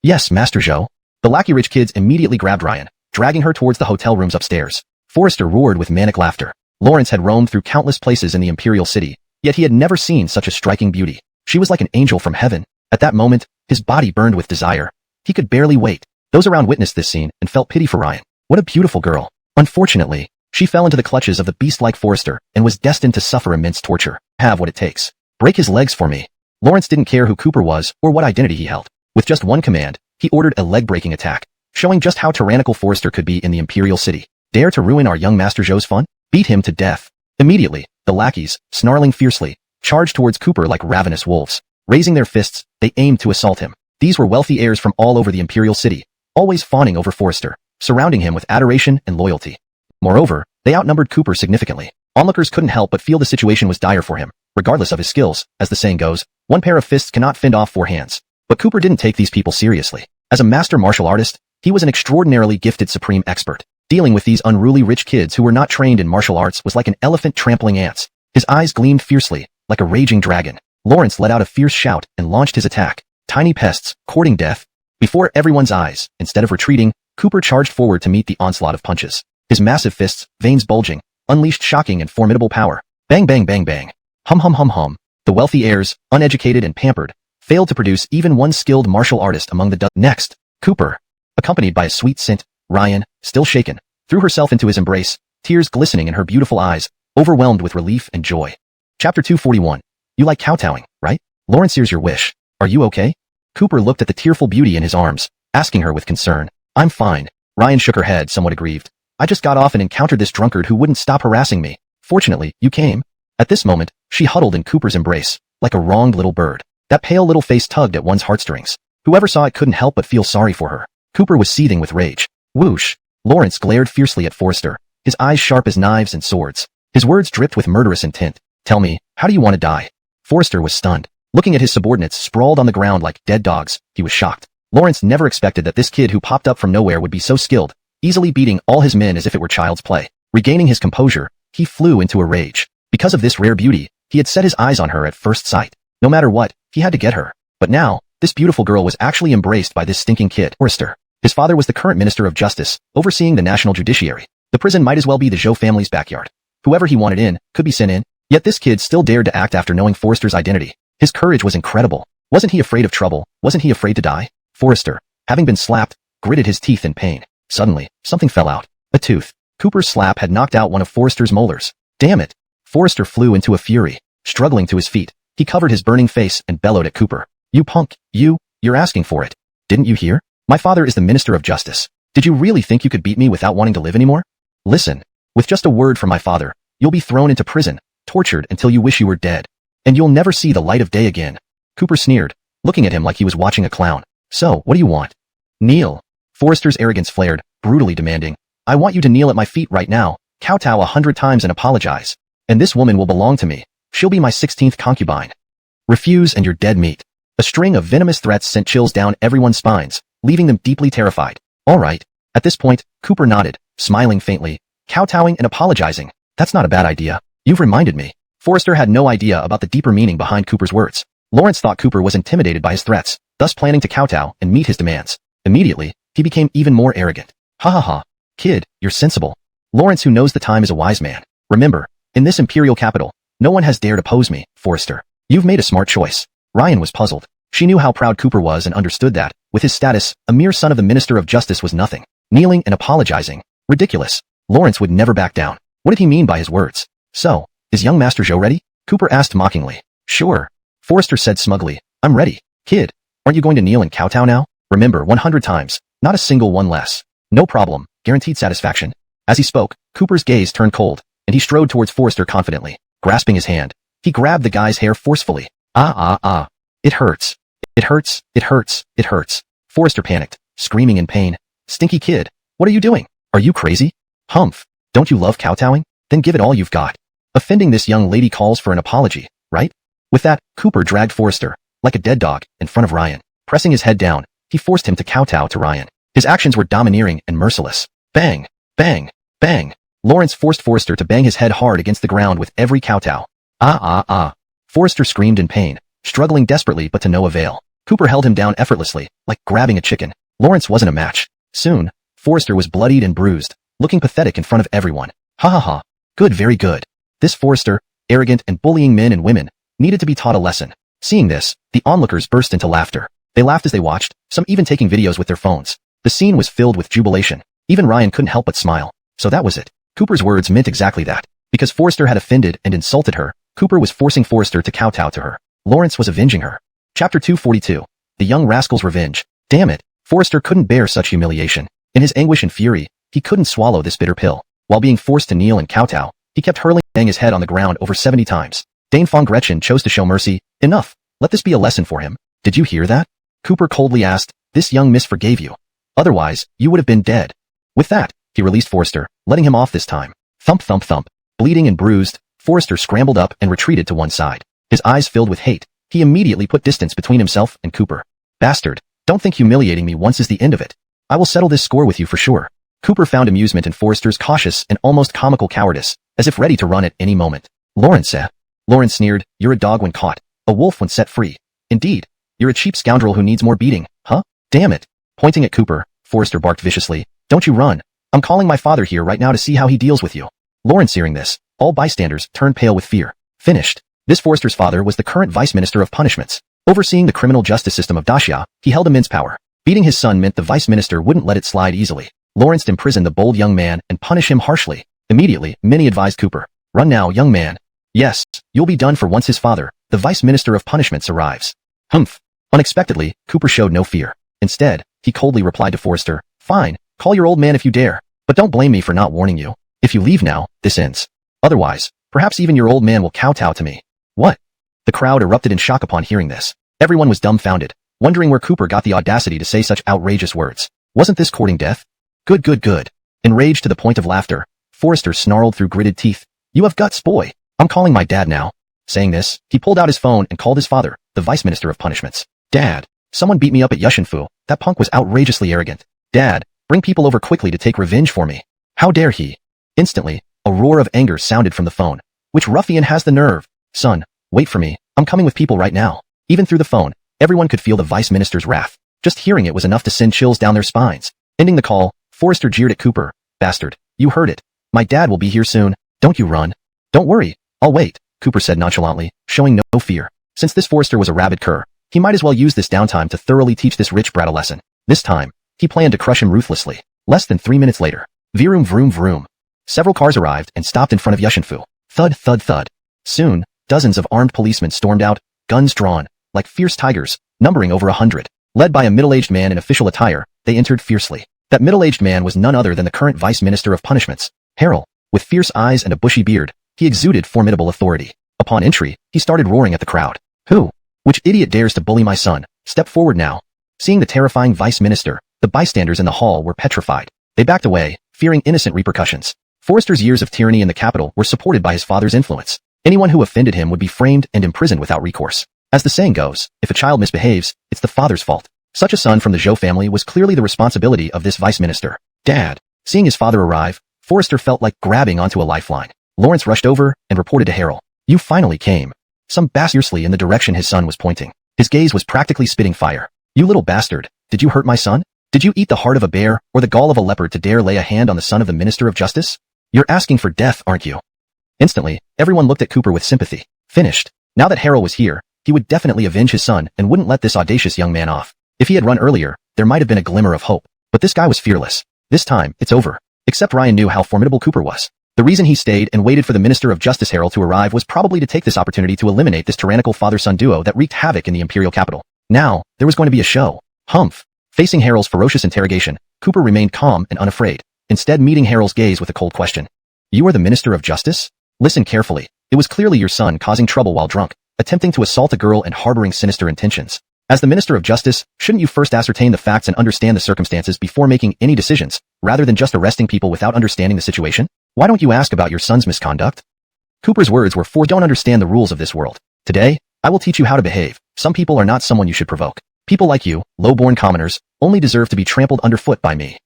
Yes, Master Zhou. The lackey rich kids immediately grabbed Ryan, dragging her towards the hotel rooms upstairs. Forrester roared with manic laughter. Lawrence had roamed through countless places in the imperial city, yet he had never seen such a striking beauty. She was like an angel from heaven. At that moment, his body burned with desire. He could barely wait. Those around witnessed this scene and felt pity for Ryan. What a beautiful girl. Unfortunately, she fell into the clutches of the beast-like Forrester and was destined to suffer immense torture. Have what it takes. Break his legs for me. Lawrence didn't care who Cooper was or what identity he held. With just one command, he ordered a leg-breaking attack, showing just how tyrannical Forrester could be in the imperial city. Dare to ruin our young Master Zhou's fun? Beat him to death. Immediately, the lackeys, snarling fiercely, charged towards Cooper like ravenous wolves. Raising their fists, they aimed to assault him. These were wealthy heirs from all over the imperial city, always fawning over Forrester, surrounding him with adoration and loyalty. Moreover, they outnumbered Cooper significantly. Onlookers couldn't help but feel the situation was dire for him. Regardless of his skills, as the saying goes, one pair of fists cannot fend off four hands. But Cooper didn't take these people seriously. As a master martial artist, he was an extraordinarily gifted supreme expert. Dealing with these unruly rich kids who were not trained in martial arts was like an elephant trampling ants. His eyes gleamed fiercely, like a raging dragon. Lawrence let out a fierce shout and launched his attack. Tiny pests, courting death. Before everyone's eyes, instead of retreating, Cooper charged forward to meet the onslaught of punches. His massive fists, veins bulging, unleashed shocking and formidable power. Bang bang bang bang. Hum hum hum hum. The wealthy heirs, uneducated and pampered, failed to produce even one skilled martial artist among the Next, Cooper, accompanied by a sweet scent, Ryan, still shaken, threw herself into his embrace, tears glistening in her beautiful eyes, overwhelmed with relief and joy. Chapter 241. You like kowtowing, right? Lawrence, here's your wish. Are you okay? Cooper looked at the tearful beauty in his arms, asking her with concern. I'm fine. Ryan shook her head, somewhat aggrieved. I just got off and encountered this drunkard who wouldn't stop harassing me. Fortunately, you came. At this moment, she huddled in Cooper's embrace, like a wronged little bird. That pale little face tugged at one's heartstrings. Whoever saw it couldn't help but feel sorry for her. Cooper was seething with rage. Whoosh! Lawrence glared fiercely at Forrester, his eyes sharp as knives and swords. His words dripped with murderous intent. Tell me, how do you want to die? Forrester was stunned. Looking at his subordinates sprawled on the ground like dead dogs, he was shocked. Lawrence never expected that this kid who popped up from nowhere would be so skilled, easily beating all his men as if it were child's play. Regaining his composure, he flew into a rage. Because of this rare beauty, he had set his eyes on her at first sight. No matter what, he had to get her. But now, this beautiful girl was actually embraced by this stinking kid, Forrester. His father was the current Minister of Justice, overseeing the national judiciary. The prison might as well be the Zhou family's backyard. Whoever he wanted in could be sent in, yet this kid still dared to act after knowing Forrester's identity. His courage was incredible. Wasn't he afraid of trouble? Wasn't he afraid to die? Forrester, having been slapped, gritted his teeth in pain. Suddenly, something fell out. A tooth. Cooper's slap had knocked out one of Forrester's molars. Damn it. Forrester flew into a fury. Struggling to his feet, he covered his burning face and bellowed at Cooper. You punk, you're asking for it. Didn't you hear? My father is the Minister of Justice. Did you really think you could beat me without wanting to live anymore? Listen, with just a word from my father, you'll be thrown into prison, tortured until you wish you were dead. And you'll never see the light of day again. Cooper sneered, looking at him like he was watching a clown. So, what do you want? Kneel. Forrester's arrogance flared, brutally demanding. I want you to kneel at my feet right now, kowtow 100 times and apologize. And this woman will belong to me. She'll be my 16th concubine. Refuse and you're dead meat. A string of venomous threats sent chills down everyone's spines, leaving them deeply terrified. All right. At this point, Cooper nodded, smiling faintly, kowtowing and apologizing. That's not a bad idea. You've reminded me. Forrester had no idea about the deeper meaning behind Cooper's words. Lawrence thought Cooper was intimidated by his threats, thus planning to kowtow and meet his demands. Immediately, he became even more arrogant. Ha ha ha. Kid, you're sensible. Lawrence, who knows the time, is a wise man. Remember, in this imperial capital, no one has dared oppose me, Forrester. You've made a smart choice. Ryan was puzzled. She knew how proud Cooper was and understood that, with his status, a mere son of the Minister of Justice was nothing. Kneeling and apologizing. Ridiculous. Lawrence would never back down. What did he mean by his words? So, is young Master Zhou ready? Cooper asked mockingly. Sure. Forrester said smugly. I'm ready. Kid, aren't you going to kneel and kowtow now? Remember, 100 times. Not a single one less. No problem. Guaranteed satisfaction. As he spoke, Cooper's gaze turned cold, and he strode towards Forrester confidently. Grasping his hand, he grabbed the guy's hair forcefully. It hurts. It hurts. It hurts. It hurts. Forrester panicked, screaming in pain. Stinky kid, what are you doing? Are you crazy? Humph. Don't you love kowtowing? Then give it all you've got. Offending this young lady calls for an apology, right? With that, Cooper dragged Forrester, like a dead dog, in front of Ryan. Pressing his head down, he forced him to kowtow to Ryan. His actions were domineering and merciless. Bang! Bang! Bang! Lawrence forced Forrester to bang his head hard against the ground with every kowtow. Forrester screamed in pain, struggling desperately but to no avail. Cooper held him down effortlessly, like grabbing a chicken. Lawrence wasn't a match. Soon, Forrester was bloodied and bruised, looking pathetic in front of everyone. Ha ha ha. Good, very good. This Forrester, arrogant and bullying men and women, needed to be taught a lesson. Seeing this, the onlookers burst into laughter. They laughed as they watched, some even taking videos with their phones. The scene was filled with jubilation. Even Ryan couldn't help but smile. So that was it. Cooper's words meant exactly that. Because Forrester had offended and insulted her, Cooper was forcing Forrester to kowtow to her. Lawrence was avenging her. Chapter 242. The Young Rascal's Revenge. Damn it. Forrester couldn't bear such humiliation. In his anguish and fury, he couldn't swallow this bitter pill. While being forced to kneel and kowtow, he kept banging his head on the ground over 70 times. Dame Fong Gretchen chose to show mercy. Enough. Let this be a lesson for him. Did you hear that? Cooper coldly asked. This young miss forgave you. Otherwise, you would have been dead. With that, he released Forrester, letting him off this time. Thump thump thump. Bleeding and bruised, Forrester scrambled up and retreated to one side. His eyes filled with hate. He immediately put distance between himself and Cooper. Bastard, don't think humiliating me once is the end of it. I will settle this score with you for sure. Cooper found amusement in Forrester's cautious and almost comical cowardice, as if ready to run at any moment. Lawrence sneered, you're a dog when caught, a wolf when set free. Indeed, you're a cheap scoundrel who needs more beating, huh? Damn it. Pointing at Cooper, Forrester barked viciously. Don't you run. I'm calling my father here right now to see how he deals with you. Lawrence hearing this, all bystanders turned pale with fear. Finished. This Forrester's father was the current Vice Minister of Punishments. Overseeing the criminal justice system of Daxia, he held immense power. Beating his son meant the Vice Minister wouldn't let it slide easily. Lawrence imprisoned the bold young man and punished him harshly. Immediately, many advised Cooper. Run now, young man. Yes, you'll be done for once his father, the Vice Minister of Punishments, arrives. Humph. Unexpectedly, Cooper showed no fear. Instead, he coldly replied to Forrester, fine, call your old man if you dare, but don't blame me for not warning you. If you leave now, this ends. Otherwise, perhaps even your old man will kowtow to me. What? The crowd erupted in shock upon hearing this. Everyone was dumbfounded, wondering where Cooper got the audacity to say such outrageous words. Wasn't this courting death? Good, good, good. Enraged to the point of laughter, Forrester snarled through gritted teeth. You have guts, boy. I'm calling my dad now. Saying this, he pulled out his phone and called his father, the Vice Minister of Punishments. Dad, someone beat me up at Yushinfu. That punk was outrageously arrogant. Dad, bring people over quickly to take revenge for me. How dare he? Instantly, a roar of anger sounded from the phone. Which ruffian has the nerve? Son, wait for me. I'm coming with people right now. Even through the phone, Everyone could feel the vice minister's wrath. Just hearing it was enough to send chills down their spines. Ending the call, Forrester jeered at Cooper. Bastard, you heard it. My dad will be here soon. Don't you run. Don't worry, I'll wait, Cooper said nonchalantly, showing no fear. Since this Forrester was a rabid cur, he might as well use this downtime to thoroughly teach this rich brat a lesson. This time, he planned to crush him ruthlessly. Less than 3 minutes later, vroom vroom vroom. Several cars arrived and stopped in front of Yushinfu. Thud thud thud. Soon, dozens of armed policemen stormed out, guns drawn, like fierce tigers, numbering over 100. Led by a middle-aged man in official attire, they entered fiercely. That middle-aged man was none other than the current Vice Minister of Punishments, Harold. With fierce eyes and a bushy beard, he exuded formidable authority. Upon entry, he started roaring at the crowd. Who? Which idiot dares to bully my son? Step forward now. Seeing the terrifying Vice Minister, the bystanders in the hall were petrified. They backed away, fearing innocent repercussions. Forrester's years of tyranny in the capital were supported by his father's influence. Anyone who offended him would be framed and imprisoned without recourse. As the saying goes, if a child misbehaves, it's the father's fault. Such a son from the Zhou family was clearly the responsibility of this vice minister. Dad. Seeing his father arrive, Forrester felt like grabbing onto a lifeline. Lawrence rushed over and reported to Harold. You finally came. Some fiercely in the direction his son was pointing. His gaze was practically spitting fire. You little bastard, did you hurt my son? Did you eat the heart of a bear or the gall of a leopard to dare lay a hand on the son of the Minister of Justice? You're asking for death, aren't you? Instantly, everyone looked at Cooper with sympathy. Finished. Now that Harold was here, he would definitely avenge his son and wouldn't let this audacious young man off. If he had run earlier, there might have been a glimmer of hope. But this guy was fearless. This time, it's over. Except Ryan knew how formidable Cooper was. The reason he stayed and waited for the Minister of Justice Harold to arrive was probably to take this opportunity to eliminate this tyrannical father-son duo that wreaked havoc in the imperial capital. Now, there was going to be a show. Humph. Facing Harold's ferocious interrogation, Cooper remained calm and unafraid, instead meeting Harold's gaze with a cold question. You are the Minister of Justice? Listen carefully. It was clearly your son causing trouble while drunk, attempting to assault a girl and harboring sinister intentions. As the Minister of Justice, shouldn't you first ascertain the facts and understand the circumstances before making any decisions, rather than just arresting people without understanding the situation? Why don't you ask about your son's misconduct? Cooper's words were don't understand the rules of this world. Today, I will teach you how to behave. Some people are not someone you should provoke. People like you, low-born commoners, only deserve to be trampled underfoot by me.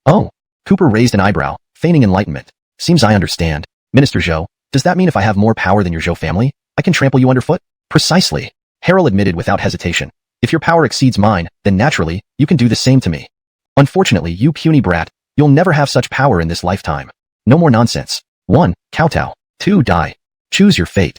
Oh. Cooper raised an eyebrow, feigning enlightenment. Seems I understand. Minister Zhou, does that mean if I have more power than your Zhou family, I can trample you underfoot? Precisely. Harold admitted without hesitation. If your power exceeds mine, then naturally, you can do the same to me. Unfortunately, you puny brat, you'll never have such power in this lifetime. No more nonsense. 1. Kowtow. 2. Die. Choose your fate.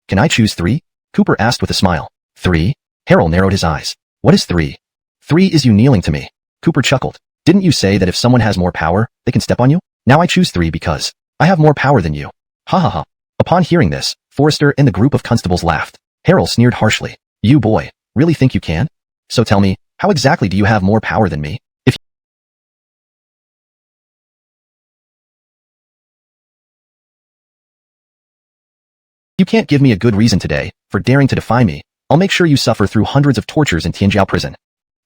Can I choose 3? Cooper asked with a smile. 3? Harold narrowed his eyes. What is 3? 3 is you kneeling to me. Cooper chuckled. Didn't you say that if someone has more power, they can step on you? Now I choose 3 because I have more power than you. Ha ha ha. Upon hearing this, Forrester and the group of constables laughed. Harold sneered harshly. You boy, really think you can? So tell me, how exactly do you have more power than me? If you can't give me a good reason today for daring to defy me, I'll make sure you suffer through hundreds of tortures in Tianjiao prison.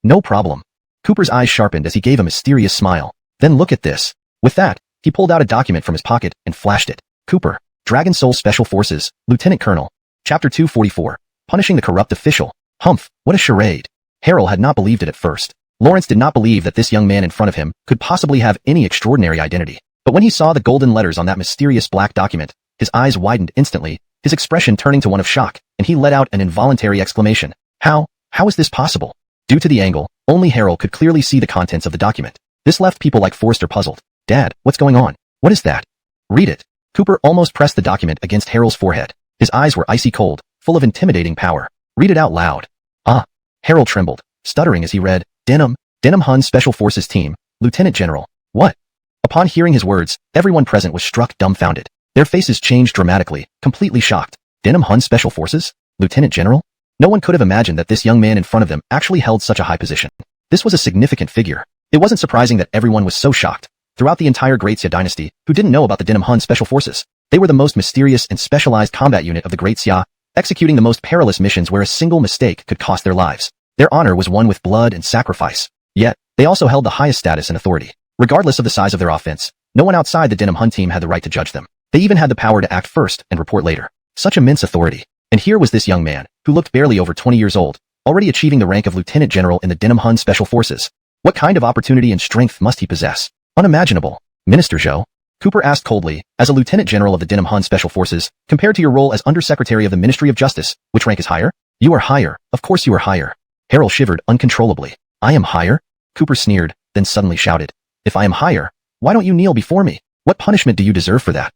No problem. Cooper's eyes sharpened as he gave a mysterious smile. Then look at this. With that, he pulled out a document from his pocket and flashed it. Cooper, Dragon Soul Special Forces, Lieutenant Colonel. Chapter 244. Punishing the corrupt official. Humph, what a charade. Harold had not believed it at first. Lawrence did not believe that this young man in front of him could possibly have any extraordinary identity. But when he saw the golden letters on that mysterious black document, his eyes widened instantly, his expression turning to one of shock, and he let out an involuntary exclamation. How is this possible? Due to the angle, only Harold could clearly see the contents of the document. This left people like Forrester puzzled. Dad, what's going on? What is that? Read it. Cooper almost pressed the document against Harold's forehead. His eyes were icy cold, full of intimidating power. Read it out loud. Ah. Harold trembled, stuttering as he read, Denim Hun Special Forces Team, Lieutenant General. What? Upon hearing his words, everyone present was struck dumbfounded. Their faces changed dramatically, completely shocked. Denim Hun Special Forces? Lieutenant General? No one could have imagined that this young man in front of them actually held such a high position. This was a significant figure. It wasn't surprising that everyone was so shocked. Throughout the entire Great Xia dynasty, who didn't know about the Denim Hun Special Forces? They were the most mysterious and specialized combat unit of the Great Xia, executing the most perilous missions where a single mistake could cost their lives. Their honor was won with blood and sacrifice. Yet, they also held the highest status and authority. Regardless of the size of their offense, no one outside the Denim Hun team had the right to judge them. They even had the power to act first and report later. Such immense authority. And here was this young man, who looked barely over 20 years old, already achieving the rank of Lieutenant General in the Denim Hun Special Forces. What kind of opportunity and strength must he possess? Unimaginable. Minister Zhou? Cooper asked coldly, as a Lieutenant General of the Denim Hun Special Forces, compared to your role as Undersecretary of the Ministry of Justice, which rank is higher? You are higher, of course you are higher. Harold shivered uncontrollably. I am higher? Cooper sneered, then suddenly shouted. If I am higher, why don't you kneel before me? What punishment do you deserve for that?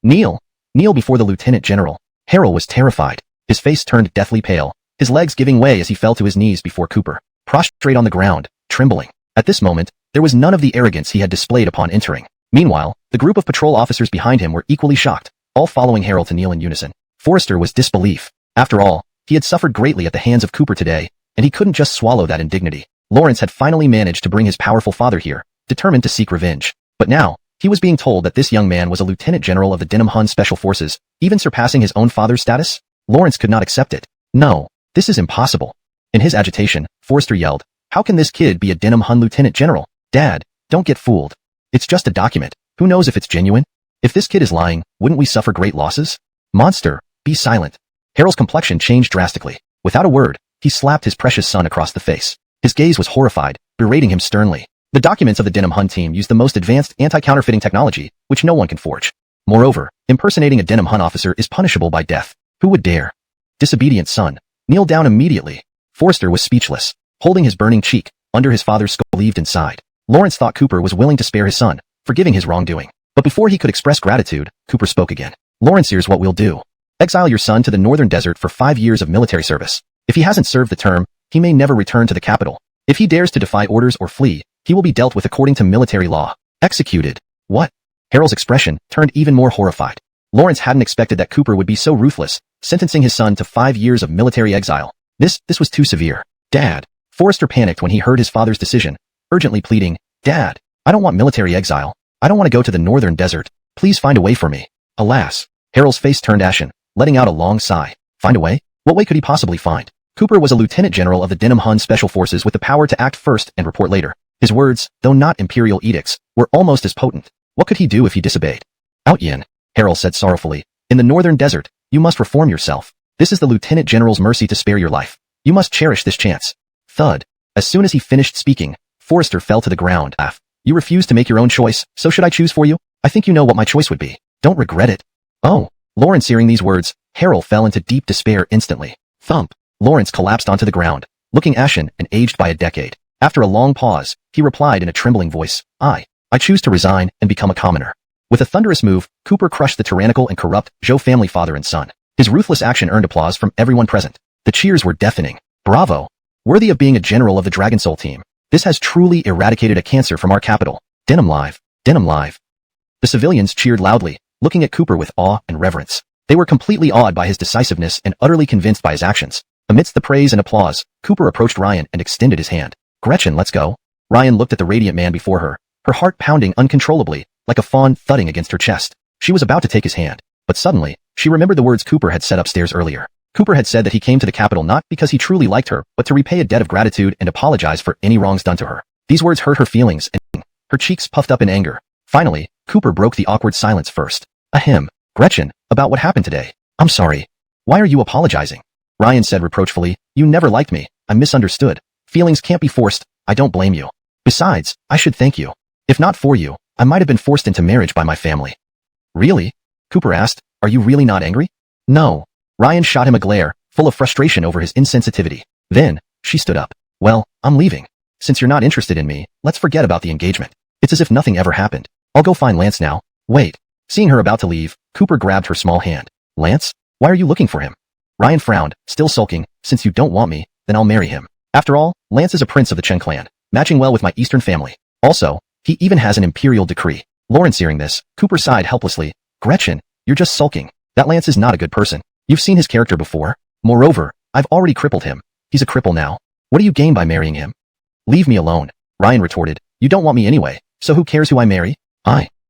Kneel. Kneel before the Lieutenant General. Harold was terrified. His face turned deathly pale, his legs giving way as he fell to his knees before Cooper, prostrate on the ground, trembling. At this moment, there was none of the arrogance he had displayed upon entering. Meanwhile, the group of patrol officers behind him were equally shocked, all following Harold to kneel in unison. Forrester was disbelief. After all, he had suffered greatly at the hands of Cooper today, and he couldn't just swallow that indignity. Lawrence had finally managed to bring his powerful father here, determined to seek revenge. But now, he was being told that this young man was a lieutenant general of the Denham Hun Special Forces, even surpassing his own father's status? Lawrence could not accept it. No, this is impossible. In his agitation, Forrester yelled, how can this kid be a Denham Hun lieutenant general? Dad, don't get fooled. It's just a document. Who knows if it's genuine? If this kid is lying, wouldn't we suffer great losses? Monster, be silent. Harold's complexion changed drastically. Without a word, he slapped his precious son across the face. His gaze was horrified, berating him sternly. The documents of the Denham Hun team use the most advanced anti-counterfeiting technology, which no one can forge. Moreover, impersonating a Denham Hun officer is punishable by death. Who would dare? Disobedient son, kneel down immediately. Forrester was speechless, holding his burning cheek, under his father's skull leaved inside. Lawrence thought Cooper was willing to spare his son, forgiving his wrongdoing. But before he could express gratitude, Cooper spoke again. Lawrence, here's what we'll do. Exile your son to the northern desert for 5 years of military service. If he hasn't served the term, he may never return to the capital. If he dares to defy orders or flee, he will be dealt with according to military law. Executed. What? Harold's expression turned even more horrified. Lawrence hadn't expected that Cooper would be so ruthless, sentencing his son to 5 years of military exile. This was too severe. Dad. Forrester panicked when he heard his father's decision, urgently pleading, Dad, I don't want military exile. I don't want to go to the northern desert. Please find a way for me. Alas. Harold's face turned ashen, letting out a long sigh. Find a way? What way could he possibly find? Cooper was a lieutenant general of the Denham Hun Special Forces with the power to act first and report later. His words, though not imperial edicts, were almost as potent. What could he do if he disobeyed? Out Yin, Harold said sorrowfully. In the northern desert, you must reform yourself. This is the lieutenant general's mercy to spare your life. You must cherish this chance. Thud. As soon as he finished speaking, Forrester fell to the ground. You refuse to make your own choice, so should I choose for you? I think you know what my choice would be. Don't regret it. Oh. Lawrence hearing these words, Harold fell into deep despair instantly. Thump. Lawrence collapsed onto the ground, looking ashen and aged by a decade. After a long pause, he replied in a trembling voice, I choose to resign and become a commoner. With a thunderous move, Cooper crushed the tyrannical and corrupt Zhou family father and son. His ruthless action earned applause from everyone present. The cheers were deafening. Bravo! Worthy of being a general of the Dragon Soul team. This has truly eradicated a cancer from our capital. Denham live! Denham live! The civilians cheered loudly, looking at Cooper with awe and reverence. They were completely awed by his decisiveness and utterly convinced by his actions. Amidst the praise and applause, Cooper approached Ryan and extended his hand. Gretchen, let's go. Ryan looked at the radiant man before her, her heart pounding uncontrollably, like a fawn thudding against her chest. She was about to take his hand, but suddenly, she remembered the words Cooper had said upstairs earlier. Cooper had said that he came to the capital not because he truly liked her, but to repay a debt of gratitude and apologize for any wrongs done to her. These words hurt her feelings, and her cheeks puffed up in anger. Finally, Cooper broke the awkward silence first. Ahem. Gretchen, about what happened today. I'm sorry. Why are you apologizing? Ryan said reproachfully, you never liked me. I misunderstood. Feelings can't be forced. I don't blame you. Besides, I should thank you. If not for you, I might have been forced into marriage by my family. Really? Cooper asked, are you really not angry? No. Ryan shot him a glare, full of frustration over his insensitivity. Then, she stood up. Well, I'm leaving. Since you're not interested in me, let's forget about the engagement. It's as if nothing ever happened. I'll go find Lance now. Wait. Seeing her about to leave, Cooper grabbed her small hand. Lance? Why are you looking for him? Ryan frowned, still sulking. Since you don't want me, then I'll marry him. After all, Lance is a prince of the Chen clan, matching well with my eastern family. Also, he even has an imperial decree. Lawrence hearing this, Cooper sighed helplessly. Gretchen, you're just sulking. That Lance is not a good person. You've seen his character before. Moreover, I've already crippled him. He's a cripple now. What do you gain by marrying him? Leave me alone. Ryan retorted. You don't want me anyway, so who cares who I marry?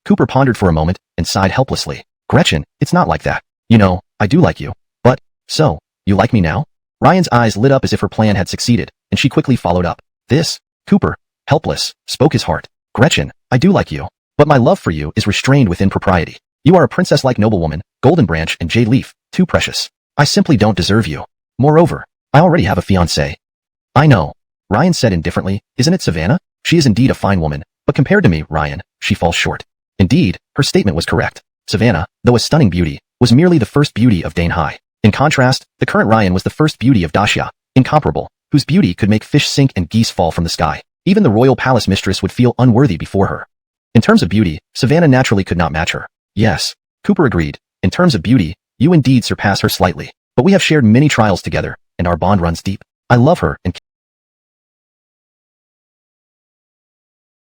Cooper pondered for a moment and sighed helplessly. Gretchen, it's not like that. You know, I do like you. But, so, you like me now? Ryan's eyes lit up as if her plan had succeeded, and she quickly followed up. Cooper, helpless, spoke his heart. Gretchen, I do like you. But my love for you is restrained within propriety. You are a princess-like noblewoman, Golden Branch and Jade Leaf, too precious. I simply don't deserve you. Moreover, I already have a fiancé. I know. Ryan said indifferently, isn't it Savannah? She is indeed a fine woman, but compared to me, Ryan, she falls short. Indeed, her statement was correct. Savannah, though a stunning beauty, was merely the first beauty of Dane High. In contrast, the current Ryan was the first beauty of Daxia, incomparable, whose beauty could make fish sink and geese fall from the sky. Even the royal palace mistress would feel unworthy before her. In terms of beauty, Savannah naturally could not match her. Yes, Cooper agreed. In terms of beauty, you indeed surpass her slightly. But we have shared many trials together, and our bond runs deep. I love her and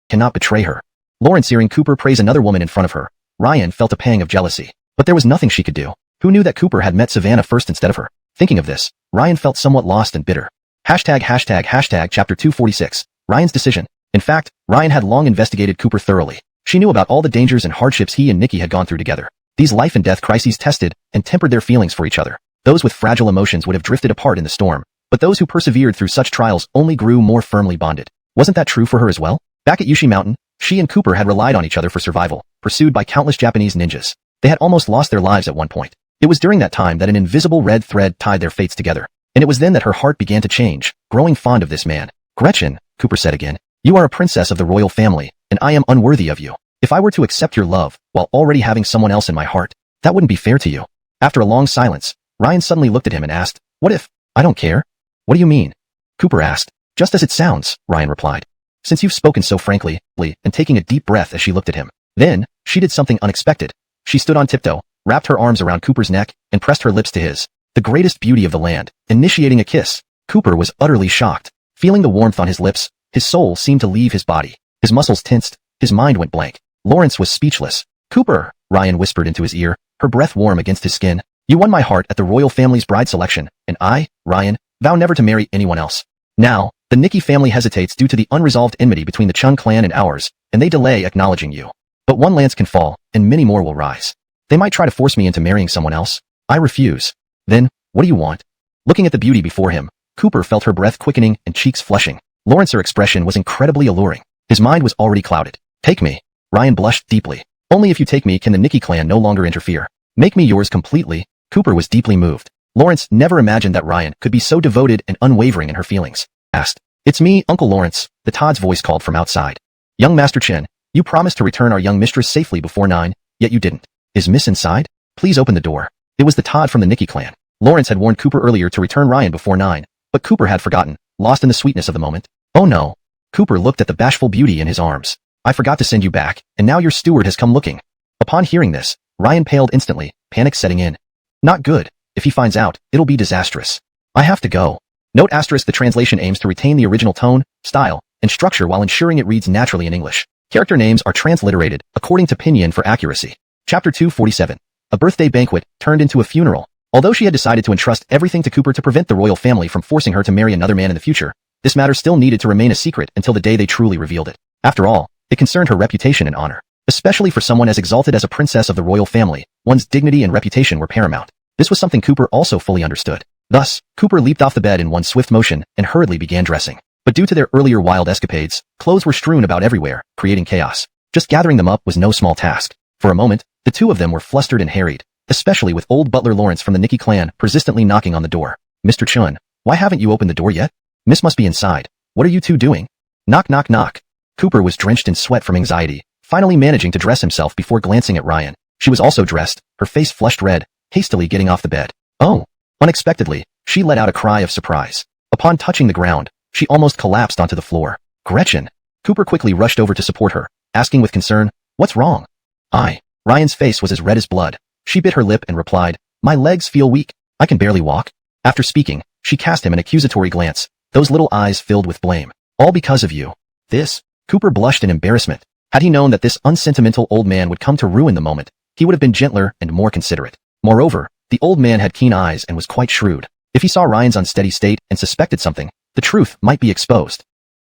cannot betray her. Lawrence, hearing Cooper praise another woman in front of her, Ryan felt a pang of jealousy. But there was nothing she could do. Who knew that Cooper had met Savannah first instead of her? Thinking of this, Ryan felt somewhat lost and bitter. Chapter 246. Ryan's decision. In fact, Ryan had long investigated Cooper thoroughly. She knew about all the dangers and hardships he and Nikki had gone through together. These life and death crises tested and tempered their feelings for each other. Those with fragile emotions would have drifted apart in the storm, but those who persevered through such trials only grew more firmly bonded. Wasn't that true for her as well? Back at Yushi Mountain, she and Cooper had relied on each other for survival, pursued by countless Japanese ninjas. They had almost lost their lives at one point. It was during that time that an invisible red thread tied their fates together, and it was then that her heart began to change, growing fond of this man. Gretchen, Cooper said again, you are a princess of the royal family, and I am unworthy of you. If I were to accept your love, while already having someone else in my heart, that wouldn't be fair to you. After a long silence, Ryan suddenly looked at him and asked, what if? I don't care. What do you mean? Cooper asked. Just as it sounds, Ryan replied. Since you've spoken so frankly, and taking a deep breath as she looked at him. Then, she did something unexpected. She stood on tiptoe, wrapped her arms around Cooper's neck, and pressed her lips to his. The greatest beauty of the land, initiating a kiss. Cooper was utterly shocked. Feeling the warmth on his lips, his soul seemed to leave his body. His muscles tensed, his mind went blank. Lawrence was speechless. Cooper, Ryan whispered into his ear, her breath warm against his skin. You won my heart at the royal family's bride selection, and I, Ryan, vow never to marry anyone else. Now, the Nikki family hesitates due to the unresolved enmity between the Chung clan and ours, and they delay acknowledging you. But one lance can fall, and many more will rise. They might try to force me into marrying someone else. I refuse. Then, what do you want? Looking at the beauty before him, Cooper felt her breath quickening and cheeks flushing. Lawrence's expression was incredibly alluring. His mind was already clouded. Take me. Ryan blushed deeply. Only if you take me can the Nikki clan no longer interfere. Make me yours completely. Cooper was deeply moved. Lawrence never imagined that Ryan could be so devoted and unwavering in her feelings. Asked. It's me, Uncle Lawrence, the Todd's voice called from outside. Young Master Chen, you promised to return our young mistress safely before 9, yet you didn't. Is Miss inside? Please open the door. It was the Todd from the Nikki clan. Lawrence had warned Cooper earlier to return Ryan before 9, but Cooper had forgotten, lost in the sweetness of the moment. Oh no. Cooper looked at the bashful beauty in his arms. I forgot to send you back, and now your steward has come looking. Upon hearing this, Ryan paled instantly, panic setting in. Not good. If he finds out, it'll be disastrous. I have to go. Note asterisk the translation aims to retain the original tone, style, and structure while ensuring it reads naturally in English. Character names are transliterated, according to Pinyin for accuracy. Chapter 247. A birthday banquet turned into a funeral. Although she had decided to entrust everything to Cooper to prevent the royal family from forcing her to marry another man in the future, this matter still needed to remain a secret until the day they truly revealed it. After all, it concerned her reputation and honor. Especially for someone as exalted as a princess of the royal family, one's dignity and reputation were paramount. This was something Cooper also fully understood. Thus, Cooper leaped off the bed in one swift motion and hurriedly began dressing. But due to their earlier wild escapades, clothes were strewn about everywhere, creating chaos. Just gathering them up was no small task. For a moment, the two of them were flustered and harried, especially with old butler Lawrence from the Nikki clan persistently knocking on the door. Mr. Chun, why haven't you opened the door yet? Miss must be inside. What are you two doing? Knock knock knock. Cooper was drenched in sweat from anxiety, finally managing to dress himself before glancing at Ryan. She was also dressed, her face flushed red, hastily getting off the bed. Oh! Unexpectedly, she let out a cry of surprise. Upon touching the ground, she almost collapsed onto the floor. Gretchen! Cooper quickly rushed over to support her, asking with concern, what's wrong? Ryan's face was as red as blood. She bit her lip and replied, my legs feel weak. I can barely walk. After speaking, she cast him an accusatory glance, those little eyes filled with blame. All because of you. This? Cooper blushed in embarrassment. Had he known that this unsentimental old man would come to ruin the moment, he would have been gentler and more considerate. Moreover, the old man had keen eyes and was quite shrewd. If he saw Ryan's unsteady state and suspected something, the truth might be exposed.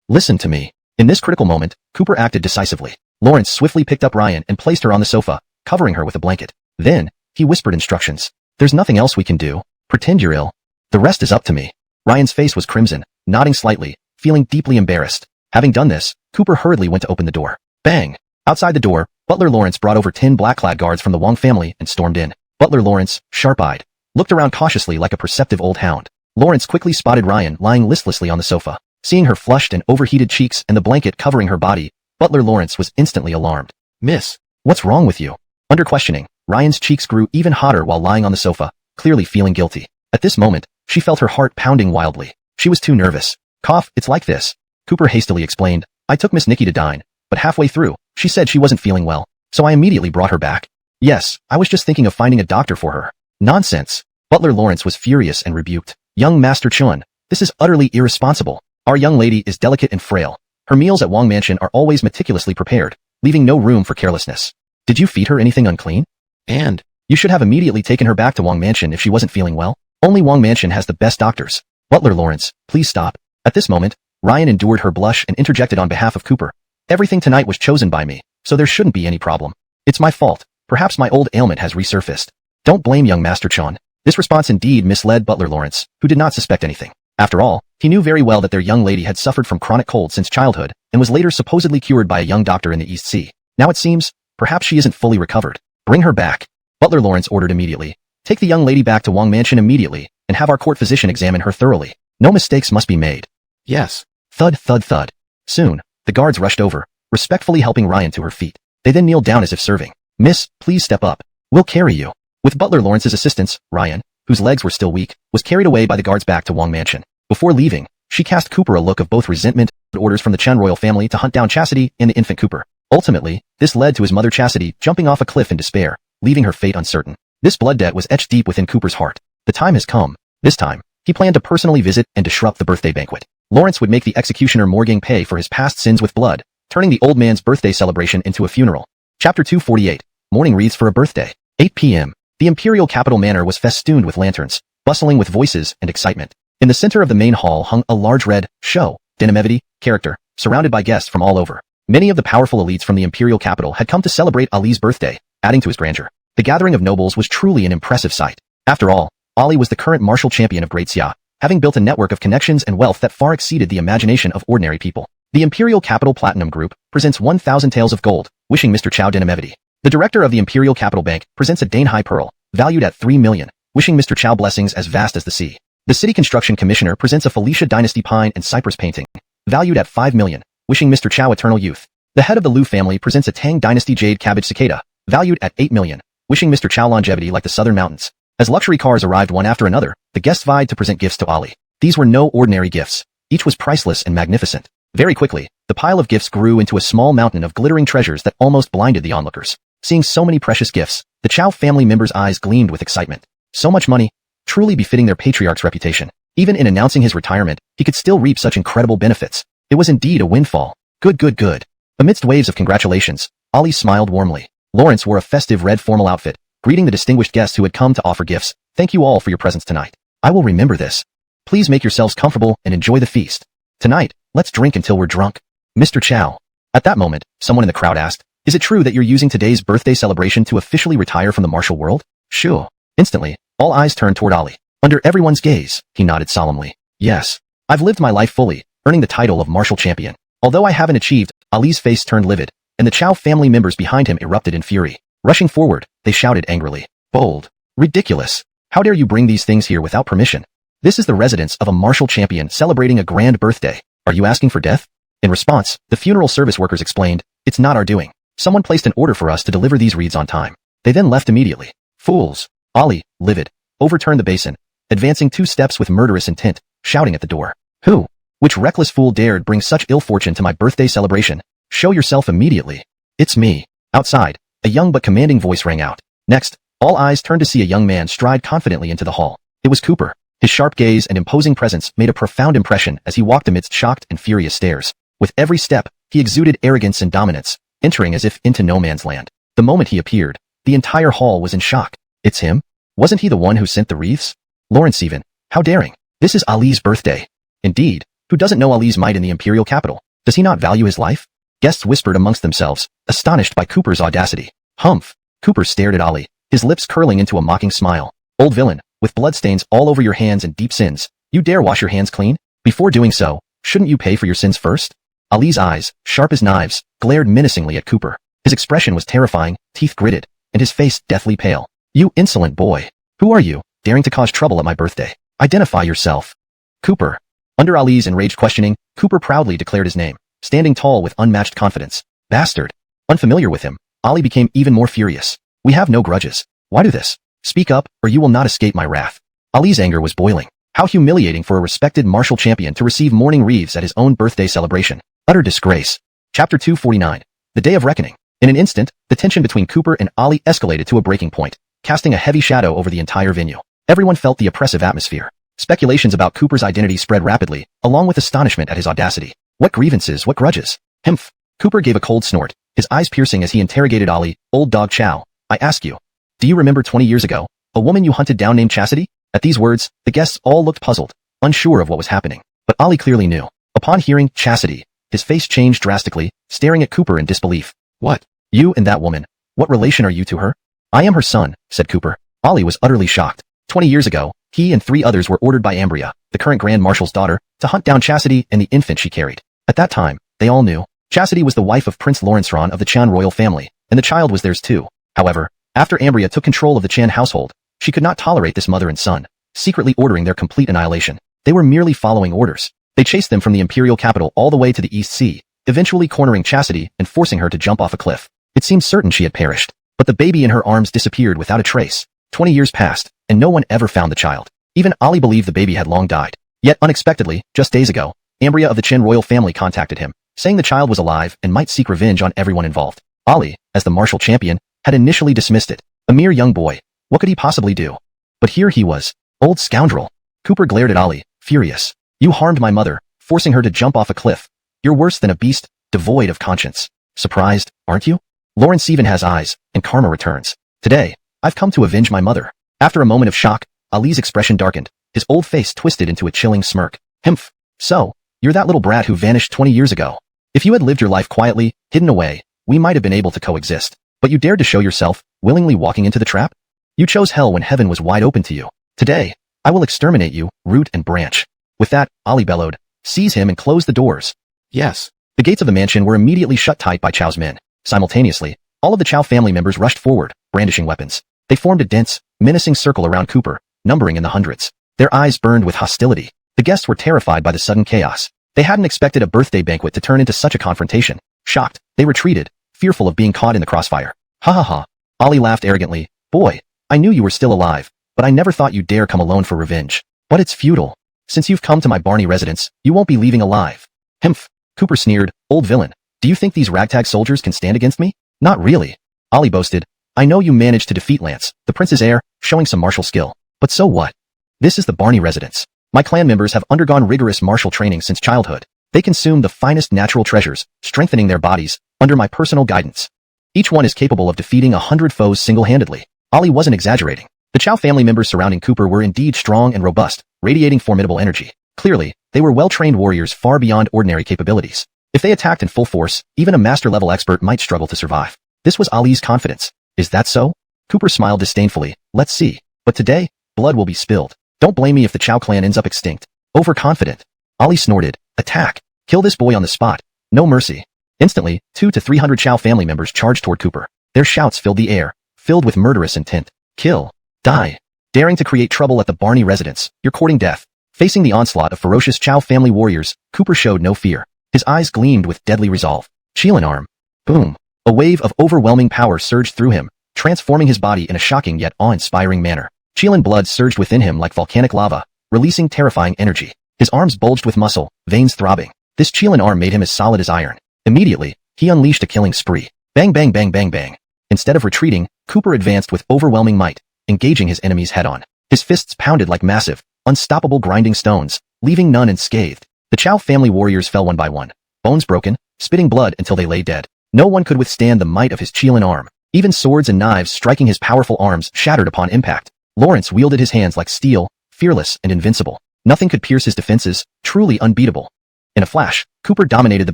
Listen to me. In this critical moment, Cooper acted decisively. Lawrence swiftly picked up Ryan and placed her on the sofa, covering her with a blanket. Then, he whispered instructions. There's nothing else we can do. Pretend you're ill. The rest is up to me. Ryan's face was crimson, nodding slightly, feeling deeply embarrassed. Having done this, Cooper hurriedly went to open the door. Bang! Outside the door, Butler Lawrence brought over 10 black-clad guards from the Wong family and stormed in. Butler Lawrence, sharp-eyed, looked around cautiously like a perceptive old hound. Lawrence quickly spotted Ryan lying listlessly on the sofa. Seeing her flushed and overheated cheeks and the blanket covering her body, Butler Lawrence was instantly alarmed. Miss, what's wrong with you? Under questioning, Ryan's cheeks grew even hotter while lying on the sofa, clearly feeling guilty. At this moment, she felt her heart pounding wildly. She was too nervous. Cough, it's like this. Cooper hastily explained. I took Miss Nikki to dine, but halfway through, she said she wasn't feeling well, so I immediately brought her back. Yes, I was just thinking of finding a doctor for her. Nonsense. Butler Lawrence was furious and rebuked. Young Master Chun, this is utterly irresponsible. Our young lady is delicate and frail. Her meals at Wong Mansion are always meticulously prepared, leaving no room for carelessness. Did you feed her anything unclean? And you should have immediately taken her back to Wong Mansion if she wasn't feeling well. Only Wong Mansion has the best doctors. Butler Lawrence, please stop. At this moment, Ryan endured her blush and interjected on behalf of Cooper. Everything tonight was chosen by me, so there shouldn't be any problem. It's my fault. Perhaps my old ailment has resurfaced. Don't blame young Master Chun. This response indeed misled Butler Lawrence, who did not suspect anything. After all, he knew very well that their young lady had suffered from chronic cold since childhood and was later supposedly cured by a young doctor in the East Sea. Now it seems, perhaps she isn't fully recovered. Bring her back. Butler Lawrence ordered immediately. Take the young lady back to Wong Mansion immediately and have our court physician examine her thoroughly. No mistakes must be made. Yes. Thud, thud, thud. Soon, the guards rushed over, respectfully helping Ryan to her feet. They then kneeled down as if serving. Miss, please step up. We'll carry you. With Butler Lawrence's assistance, Ryan, whose legs were still weak, was carried away by the guards back to Wong Mansion. Before leaving, she cast Cooper a look of both resentment and orders from the Chen royal family to hunt down Chastity and the infant Cooper. Ultimately, this led to his mother Chastity jumping off a cliff in despair, leaving her fate uncertain. This blood debt was etched deep within Cooper's heart. The time has come. This time, he planned to personally visit and disrupt the birthday banquet. Lawrence would make the executioner Morgang pay for his past sins with blood, turning the old man's birthday celebration into a funeral. Chapter 248. Morning wreaths for a birthday. 8 p.m. The Imperial Capital Manor was festooned with lanterns, bustling with voices and excitement. In the center of the main hall hung a large red show dinamevity character, surrounded by guests from all over. Many of the powerful elites from the Imperial capital had come to celebrate Ali's birthday, adding to his grandeur. The gathering of nobles was truly an impressive sight. After all, Ali was the current martial champion of Great Xia, having built a network of connections and wealth that far exceeded the imagination of ordinary people. The Imperial Capital Platinum Group presents 1,000 taels of gold, wishing Mr. Chow dinamevity. The director of the Imperial Capital Bank presents a Dane High Pearl, valued at 3 million, wishing Mr. Chow blessings as vast as the sea. The City Construction Commissioner presents a Felicia Dynasty Pine and Cypress painting, valued at 5 million, wishing Mr. Chow eternal youth. The head of the Liu family presents a Tang Dynasty Jade Cabbage Cicada, valued at 8 million, wishing Mr. Chow longevity like the southern mountains. As luxury cars arrived one after another, the guests vied to present gifts to Ali. These were no ordinary gifts. Each was priceless and magnificent. Very quickly, the pile of gifts grew into a small mountain of glittering treasures that almost blinded the onlookers. Seeing so many precious gifts, the Chow family members' eyes gleamed with excitement. So much money, truly befitting their patriarch's reputation. Even in announcing his retirement, he could still reap such incredible benefits. It was indeed a windfall. Good, good, good. Amidst waves of congratulations, Ali smiled warmly. Lawrence wore a festive red formal outfit, greeting the distinguished guests who had come to offer gifts. Thank you all for your presence tonight. I will remember this. Please make yourselves comfortable and enjoy the feast. Tonight, let's drink until we're drunk. Mr. Chow. At that moment, someone in the crowd asked, is it true that you're using today's birthday celebration to officially retire from the martial world? Sure. Instantly, all eyes turned toward Ali. Under everyone's gaze, he nodded solemnly. Yes. I've lived my life fully, earning the title of martial champion. Although I haven't achieved, Ali's face turned livid, and the Chow family members behind him erupted in fury. Rushing forward, they shouted angrily. Bold. Ridiculous. How dare you bring these things here without permission? This is the residence of a martial champion celebrating a grand birthday. Are you asking for death? In response, the funeral service workers explained, it's not our doing. Someone placed an order for us to deliver these wreaths on time. They then left immediately. Fools. Ali, livid, overturned the basin, advancing 2 steps with murderous intent, shouting at the door. Who? Which reckless fool dared bring such ill fortune to my birthday celebration? Show yourself immediately. It's me. Outside, a young but commanding voice rang out. Next, all eyes turned to see a young man stride confidently into the hall. It was Cooper. His sharp gaze and imposing presence made a profound impression as he walked amidst shocked and furious stares. With every step, he exuded arrogance and dominance, entering as if into no man's land. The moment he appeared, the entire hall was in shock. It's him? Wasn't he the one who sent the wreaths? Lawrence even. How daring. This is Ali's birthday. Indeed, who doesn't know Ali's might in the imperial capital? Does he not value his life? Guests whispered amongst themselves, astonished by Cooper's audacity. Humph. Cooper stared at Ali, his lips curling into a mocking smile. Old villain, with bloodstains all over your hands and deep sins, you dare wash your hands clean? Before doing so, shouldn't you pay for your sins first? Ali's eyes, sharp as knives, glared menacingly at Cooper. His expression was terrifying, teeth gritted, and his face deathly pale. You insolent boy. Who are you, daring to cause trouble at my birthday? Identify yourself. Cooper. Under Ali's enraged questioning, Cooper proudly declared his name, standing tall with unmatched confidence. Bastard. Unfamiliar with him, Ali became even more furious. We have no grudges. Why do this? Speak up, or you will not escape my wrath. Ali's anger was boiling. How humiliating for a respected martial champion to receive morning reaves at his own birthday celebration. Utter disgrace. Chapter 249. The Day of Reckoning. In an instant, the tension between Cooper and Ollie escalated to a breaking point, casting a heavy shadow over the entire venue. Everyone felt the oppressive atmosphere. Speculations about Cooper's identity spread rapidly, along with astonishment at his audacity. What grievances, what grudges? Humph. Cooper gave a cold snort, his eyes piercing as he interrogated Ollie. Old dog Chow, I ask you, do you remember 20 years ago, a woman you hunted down named Chastity? At these words, the guests all looked puzzled, unsure of what was happening. But Ollie clearly knew. Upon hearing Chastity, his face changed drastically, staring at Cooper in disbelief. What? You and that woman? What relation are you to her? I am her son, said Cooper. Ollie was utterly shocked. 20 years ago, he and 3 others were ordered by Ambria, the current Grand Marshal's daughter, to hunt down Chastity and the infant she carried. At that time, they all knew. Chastity was the wife of Prince Lawrenceron of the Chan royal family, and the child was theirs too. However, after Ambria took control of the Chan household, she could not tolerate this mother and son, secretly ordering their complete annihilation. They were merely following orders. They chased them from the imperial capital all the way to the East Sea, eventually cornering Chastity and forcing her to jump off a cliff. It seemed certain she had perished, but the baby in her arms disappeared without a trace. 20 years passed, and no one ever found the child. Even Ollie believed the baby had long died. Yet unexpectedly, just days ago, Ambria of the Chin royal family contacted him, saying the child was alive and might seek revenge on everyone involved. Ollie, as the martial champion, had initially dismissed it. A mere young boy. What could he possibly do? But here he was. Old scoundrel. Cooper glared at Ollie, furious. You harmed my mother, forcing her to jump off a cliff. You're worse than a beast, devoid of conscience. Surprised, aren't you? Lawrence even has eyes, and karma returns. Today, I've come to avenge my mother. After a moment of shock, Ali's expression darkened, his old face twisted into a chilling smirk. Humph. So, you're that little brat who vanished 20 years ago. If you had lived your life quietly, hidden away, we might have been able to coexist. But you dared to show yourself, willingly walking into the trap? You chose hell when heaven was wide open to you. Today, I will exterminate you, root and branch. With that, Ollie bellowed, seize him and close the doors. Yes. The gates of the mansion were immediately shut tight by Chow's men. Simultaneously, all of the Chow family members rushed forward, brandishing weapons. They formed a dense, menacing circle around Cooper, numbering in the hundreds. Their eyes burned with hostility. The guests were terrified by the sudden chaos. They hadn't expected a birthday banquet to turn into such a confrontation. Shocked, they retreated, fearful of being caught in the crossfire. Ha ha ha. Ollie laughed arrogantly. Boy, I knew you were still alive, but I never thought you'd dare come alone for revenge. But it's futile. Since you've come to my Barney residence, you won't be leaving alive. Humph. Cooper sneered, old villain. Do you think these ragtag soldiers can stand against me? Not really. Ollie boasted. I know you managed to defeat Lance, the prince's heir, showing some martial skill. But so what? This is the Barney residence. My clan members have undergone rigorous martial training since childhood. They consume the finest natural treasures, strengthening their bodies, under my personal guidance. Each one is capable of defeating 100 foes single-handedly. Ollie wasn't exaggerating. The Chow family members surrounding Cooper were indeed strong and robust, radiating formidable energy. Clearly, they were well-trained warriors far beyond ordinary capabilities. If they attacked in full force, even a master-level expert might struggle to survive. This was Ali's confidence. Is that so? Cooper smiled disdainfully. Let's see. But today, blood will be spilled. Don't blame me if the Chow clan ends up extinct. Overconfident. Ollie snorted. Attack. Kill this boy on the spot. No mercy. Instantly, 200 to 300 Chow family members charged toward Cooper. Their shouts filled the air, filled with murderous intent. Kill. Die. Daring to create trouble at the Barney residence, you're courting death. Facing the onslaught of ferocious Chow family warriors, Cooper showed no fear. His eyes gleamed with deadly resolve. Qilin arm. Boom. A wave of overwhelming power surged through him, transforming his body in a shocking yet awe-inspiring manner. Qilin blood surged within him like volcanic lava, releasing terrifying energy. His arms bulged with muscle, veins throbbing. This Qilin arm made him as solid as iron. Immediately, he unleashed a killing spree. Bang bang bang bang bang. Instead of retreating, Cooper advanced with overwhelming might, engaging his enemies head-on. His fists pounded like massive, unstoppable grinding stones, leaving none unscathed. The Chow family warriors fell one by one, bones broken, spitting blood until they lay dead. No one could withstand the might of his Qilin arm. Even swords and knives striking his powerful arms shattered upon impact. Lawrence wielded his hands like steel, fearless and invincible. Nothing could pierce his defenses, truly unbeatable. In a flash, Cooper dominated the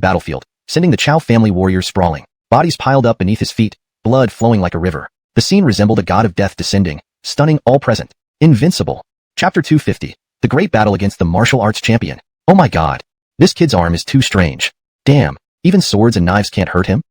battlefield, sending the Chow family warriors sprawling. Bodies piled up beneath his feet, blood flowing like a river. The scene resembled a god of death descending, stunning all present. Invincible. Chapter 250. The Great Battle Against the Martial Arts Champion. Oh my god. This kid's arm is too strange. Damn, even swords and knives can't hurt him?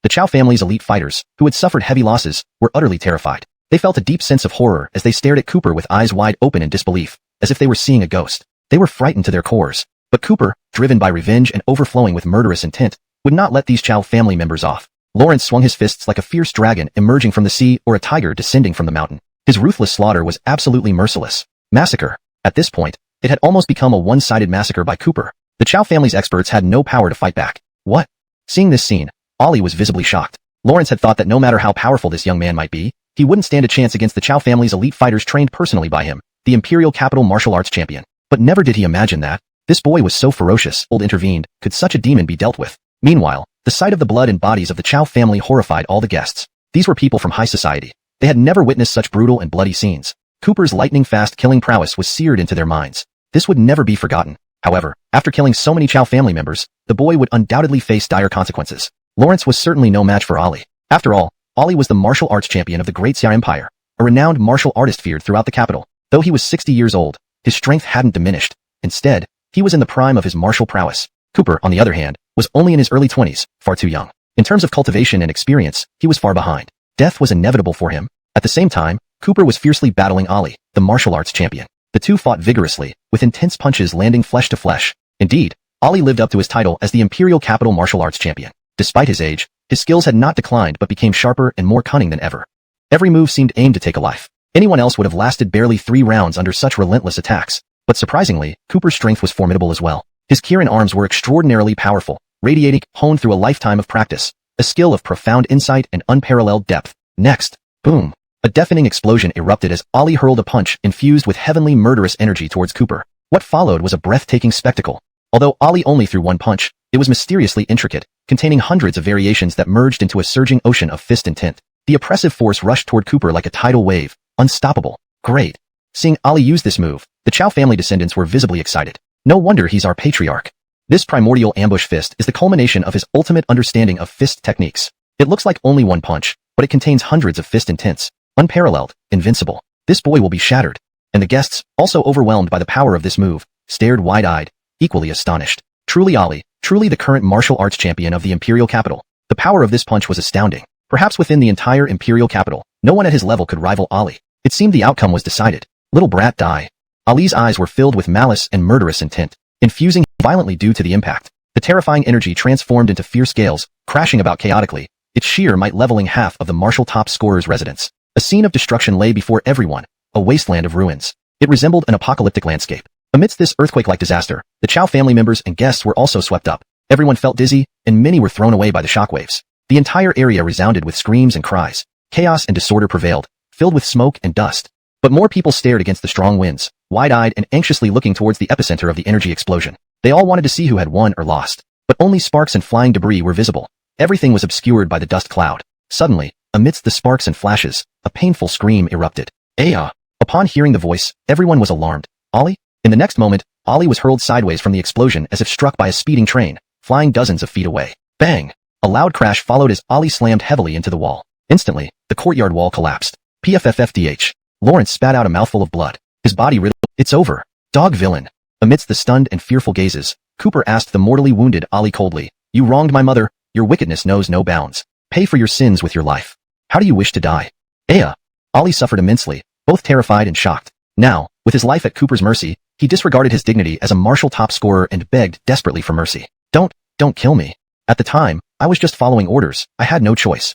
The Chow family's elite fighters, who had suffered heavy losses, were utterly terrified. They felt a deep sense of horror as they stared at Cooper with eyes wide open in disbelief, as if they were seeing a ghost. They were frightened to their cores. But Cooper, driven by revenge and overflowing with murderous intent, would not let these Chow family members off. Lawrence swung his fists like a fierce dragon emerging from the sea or a tiger descending from the mountain. His ruthless slaughter was absolutely merciless. Massacre. At this point, It had almost become a one-sided massacre by Cooper. The Chow family's experts had no power to fight back. What? Seeing this scene, Ollie was visibly shocked. Lawrence had thought that no matter how powerful this young man might be, he wouldn't stand a chance against the Chow family's elite fighters trained personally by him, the Imperial Capital martial arts champion. But never did he imagine that. This boy was so ferocious, Old intervened, could such a demon be dealt with? Meanwhile, the sight of the blood and bodies of the Chow family horrified all the guests. These were people from high society. They had never witnessed such brutal and bloody scenes. Cooper's lightning-fast killing prowess was seared into their minds. This would never be forgotten. However, after killing so many Chow family members, the boy would undoubtedly face dire consequences. Lawrence was certainly no match for Ollie. After all, Ollie was the martial arts champion of the Great Xia Empire, a renowned martial artist feared throughout the capital. Though he was 60 years old, his strength hadn't diminished. Instead, he was in the prime of his martial prowess. Cooper, on the other hand, was only in his early 20s, far too young. In terms of cultivation and experience, he was far behind. Death was inevitable for him. At the same time, Cooper was fiercely battling Ollie, the martial arts champion. The two fought vigorously, with intense punches landing flesh to flesh. Indeed, Ollie lived up to his title as the Imperial Capital martial arts champion. Despite his age, his skills had not declined but became sharper and more cunning than ever. Every move seemed aimed to take a life. Anyone else would have lasted barely 3 rounds under such relentless attacks. But surprisingly, Cooper's strength was formidable as well. His Kirin arms were extraordinarily powerful, radiating, honed through a lifetime of practice, a skill of profound insight and unparalleled depth. Next, boom! A deafening explosion erupted as Ollie hurled a punch infused with heavenly murderous energy towards Cooper. What followed was a breathtaking spectacle. Although Ollie only threw one punch, it was mysteriously intricate, containing hundreds of variations that merged into a surging ocean of fist intent. The oppressive force rushed toward Cooper like a tidal wave, unstoppable. Great. Seeing Ollie use this move, the Chow family descendants were visibly excited. No wonder he's our patriarch. This primordial ambush fist is the culmination of his ultimate understanding of fist techniques. It looks like only one punch, but it contains hundreds of fist intents. Unparalleled, invincible. This boy will be shattered. And the guests, also overwhelmed by the power of this move, stared wide-eyed, equally astonished. Truly Ollie, truly the current martial arts champion of the Imperial Capital. The power of this punch was astounding. Perhaps within the entire Imperial Capital, no one at his level could rival Ollie. It seemed the outcome was decided. Little brat die. Ollie's eyes were filled with malice and murderous intent, infusing violently due to the impact. The terrifying energy transformed into fierce gales, crashing about chaotically, its sheer might leveling half of the martial top scorer's residence. A scene of destruction lay before everyone, a wasteland of ruins. It resembled an apocalyptic landscape. Amidst this earthquake-like disaster, the Chow family members and guests were also swept up. Everyone felt dizzy, and many were thrown away by the shockwaves. The entire area resounded with screams and cries. Chaos and disorder prevailed, filled with smoke and dust. But more people stared against the strong winds, wide-eyed and anxiously looking towards the epicenter of the energy explosion. They all wanted to see who had won or lost. But only sparks and flying debris were visible. Everything was obscured by the dust cloud. Suddenly, amidst the sparks and flashes, a painful scream erupted. Aya! Upon hearing the voice, everyone was alarmed. Ollie? In the next moment, Ollie was hurled sideways from the explosion as if struck by a speeding train, flying dozens of feet away. Bang! A loud crash followed as Ollie slammed heavily into the wall. Instantly, the courtyard wall collapsed. PFFFDH. Lawrence spat out a mouthful of blood. His body riddled. It's over. Dog villain. Amidst the stunned and fearful gazes, Cooper asked the mortally wounded Ollie coldly, You wronged my mother. Your wickedness knows no bounds. Pay for your sins with your life. How do you wish to die? Aya! Ollie suffered immensely, both terrified and shocked. Now, with his life at Cooper's mercy, he disregarded his dignity as a martial top scorer and begged desperately for mercy. Don't kill me. At the time, I was just following orders. I had no choice.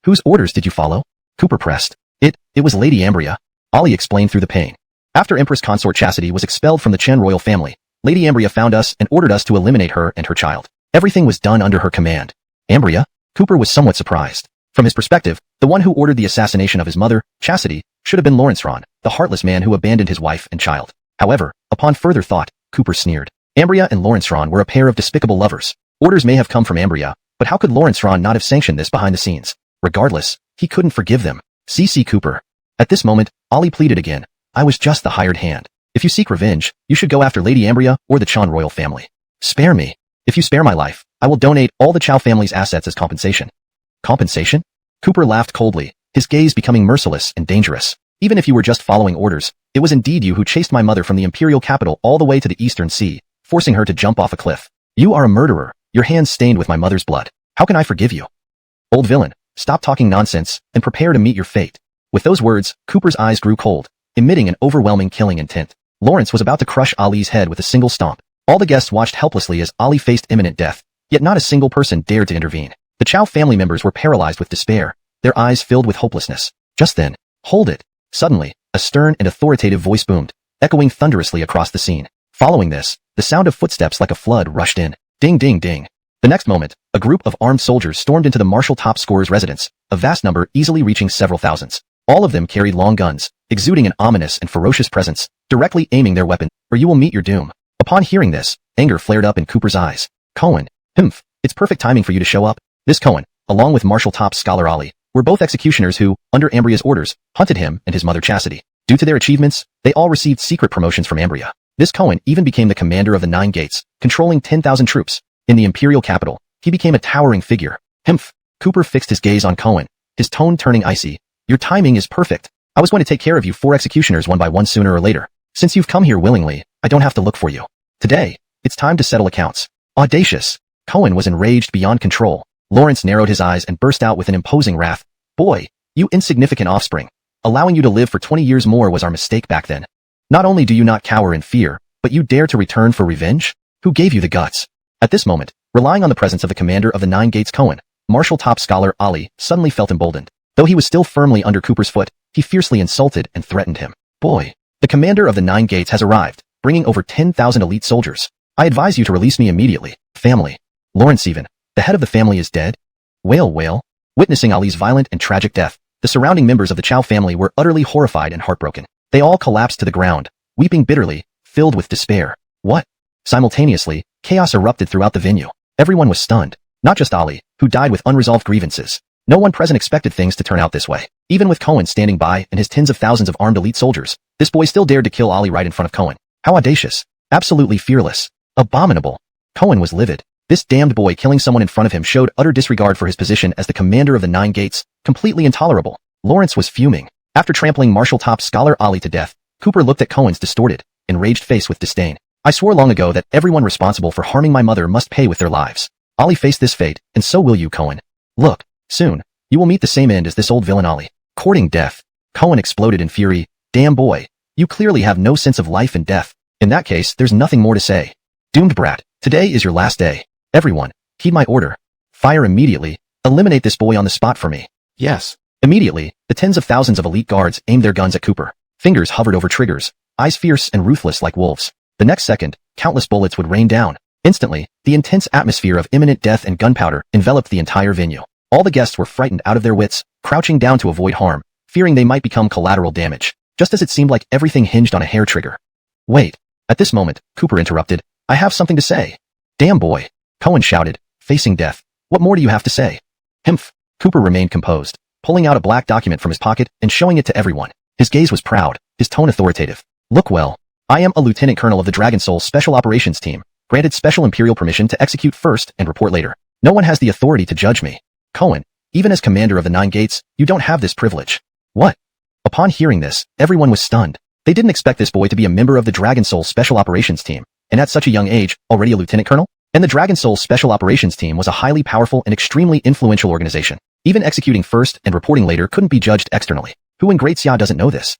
Whose orders did you follow? Cooper pressed. It was Lady Ambria. Ollie explained through the pain. After Empress Consort Chastity was expelled from the Chen royal family, Lady Ambria found us and ordered us to eliminate her and her child. Everything was done under her command. Ambria? Cooper was somewhat surprised. From his perspective, the one who ordered the assassination of his mother, Chastity, should have been Lawrence Ron, the heartless man who abandoned his wife and child. However, upon further thought, Cooper sneered. Ambria and Lawrence Ron were a pair of despicable lovers. Orders may have come from Ambria, but how could Lawrence Ron not have sanctioned this behind the scenes? Regardless, he couldn't forgive them. C.C. Cooper. At this moment, Ollie pleaded again. I was just the hired hand. If you seek revenge, you should go after Lady Ambria or the Chan royal family. Spare me. If you spare my life, I will donate all the Chow family's assets as compensation. Compensation? Cooper laughed coldly, his gaze becoming merciless and dangerous. Even if you were just following orders, it was indeed you who chased my mother from the Imperial capital all the way to the Eastern Sea, forcing her to jump off a cliff. You are a murderer, your hands stained with my mother's blood. How can I forgive you? Old villain, stop talking nonsense and prepare to meet your fate. With those words, Cooper's eyes grew cold, emitting an overwhelming killing intent. Lawrence was about to crush Ollie's head with a single stomp. All the guests watched helplessly as Ollie faced imminent death, yet not a single person dared to intervene. The Chow family members were paralyzed with despair, their eyes filled with hopelessness. Just then, hold it. Suddenly, a stern and authoritative voice boomed. echoing thunderously across the scene. Following this, the sound of footsteps like a flood rushed in. Ding ding ding. The next moment, a group of armed soldiers stormed into the martial top scorer's residence, a vast number easily reaching several thousands. All of them carried long guns, exuding an ominous and ferocious presence, directly aiming their weapon, or you will meet your doom. Upon hearing this, anger flared up in Cooper's eyes. Cohen. It's perfect timing for you to show up. This Cohen, along with martial top scholar Ali, were both executioners who, under Ambria's orders, hunted him and his mother Chastity. Due to their achievements, they all received secret promotions from Ambria. This Cohen even became the commander of the 9 Gates, controlling 10,000 troops. In the imperial capital, he became a towering figure. Cooper fixed his gaze on Cohen, his tone turning icy. Your timing is perfect. I was going to take care of you 4 executioners one by one sooner or later. Since you've come here willingly, I don't have to look for you. Today, it's time to settle accounts. Audacious. Cohen was enraged beyond control. Lawrence narrowed his eyes and burst out with an imposing wrath. Boy, you insignificant offspring. Allowing you to live for 20 years more was our mistake back then. Not only do you not cower in fear, but you dare to return for revenge? Who gave you the guts? At this moment, relying on the presence of the commander of the 9 Gates Cohen, martial top scholar Ali suddenly felt emboldened. Though he was still firmly under Cooper's foot, he fiercely insulted and threatened him. Boy, the commander of the 9 Gates has arrived, bringing over 10,000 elite soldiers. I advise you to release me immediately. Family. Lawrence even. The head of the family is dead? Wail. Witnessing Ali's violent and tragic death, the surrounding members of the Chow family were utterly horrified and heartbroken. They all collapsed to the ground, weeping bitterly, filled with despair. What? Simultaneously, chaos erupted throughout the venue. Everyone was stunned. Not just Ali, who died with unresolved grievances. No one present expected things to turn out this way. Even with Cohen standing by and his tens of thousands of armed elite soldiers, this boy still dared to kill Ali right in front of Cohen. How audacious. Absolutely fearless. Abominable. Cohen was livid. This damned boy killing someone in front of him showed utter disregard for his position as the commander of the 9 Gates, completely intolerable. Lawrence was fuming. After trampling martial top scholar Ali to death, Cooper looked at Cohen's distorted, enraged face with disdain. I swore long ago that everyone responsible for harming my mother must pay with their lives. Ali faced this fate, and so will you, Cohen. Look, soon, you will meet the same end as this old villain Ali. Courting death. Cohen exploded in fury. Damn boy, you clearly have no sense of life and death. In that case, there's nothing more to say. Doomed brat, today is your last day. Everyone, heed my order. Fire immediately. Eliminate this boy on the spot for me. Yes. Immediately, the tens of thousands of elite guards aimed their guns at Cooper. Fingers hovered over triggers, eyes fierce and ruthless like wolves. The next second, countless bullets would rain down. Instantly, the intense atmosphere of imminent death and gunpowder enveloped the entire venue. All the guests were frightened out of their wits, crouching down to avoid harm, fearing they might become collateral damage, just as it seemed like everything hinged on a hair trigger. Wait. At this moment, Cooper interrupted. I have something to say. Damn boy. Cohen shouted, facing death. What more do you have to say? Cooper remained composed, pulling out a black document from his pocket and showing it to everyone. His gaze was proud, his tone authoritative. Look well. I am a lieutenant colonel of the Dragon Soul Special Operations Team, granted special imperial permission to execute first and report later. No one has the authority to judge me. Cohen, even as commander of the 9 Gates, you don't have this privilege. What? Upon hearing this, everyone was stunned. They didn't expect this boy to be a member of the Dragon Soul Special Operations Team, and at such a young age, already a lieutenant colonel? And the Dragon Soul Special Operations Team was a highly powerful and extremely influential organization. Even executing first and reporting later couldn't be judged externally. Who in Great Xia doesn't know this?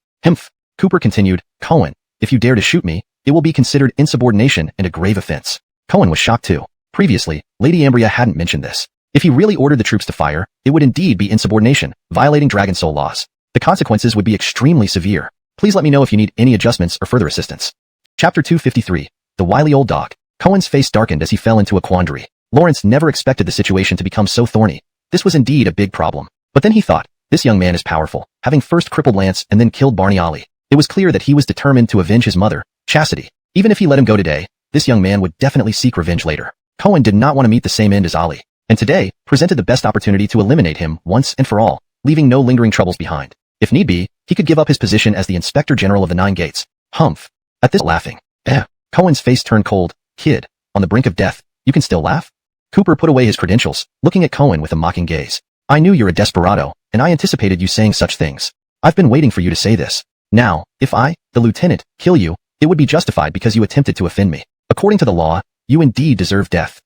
Cooper continued, Cohen, if you dare to shoot me, it will be considered insubordination and a grave offense. Cohen was shocked too. Previously, Lady Ambria hadn't mentioned this. If he really ordered the troops to fire, it would indeed be insubordination, violating Dragon Soul laws. The consequences would be extremely severe. Please let me know if you need any adjustments or further assistance. Chapter 253. The Wily Old Dog. Cohen's face darkened as he fell into a quandary. Lawrence never expected the situation to become so thorny. This was indeed a big problem. But then he thought, this young man is powerful, having first crippled Lance and then killed Barney Ali. It was clear that he was determined to avenge his mother, Chastity. Even if he let him go today, this young man would definitely seek revenge later. Cohen did not want to meet the same end as Ali, and today presented the best opportunity to eliminate him once and for all, leaving no lingering troubles behind. If need be, he could give up his position as the Inspector General of the 9 Gates. At this laughing. Cohen's face turned cold. Kid, on the brink of death, you can still laugh? Cooper put away his credentials, looking at Cohen with a mocking gaze. I knew you're a desperado, and I anticipated you saying such things. I've been waiting for you to say this. Now, if I, the lieutenant, kill you, it would be justified because you attempted to offend me. According to the law, you indeed deserve death.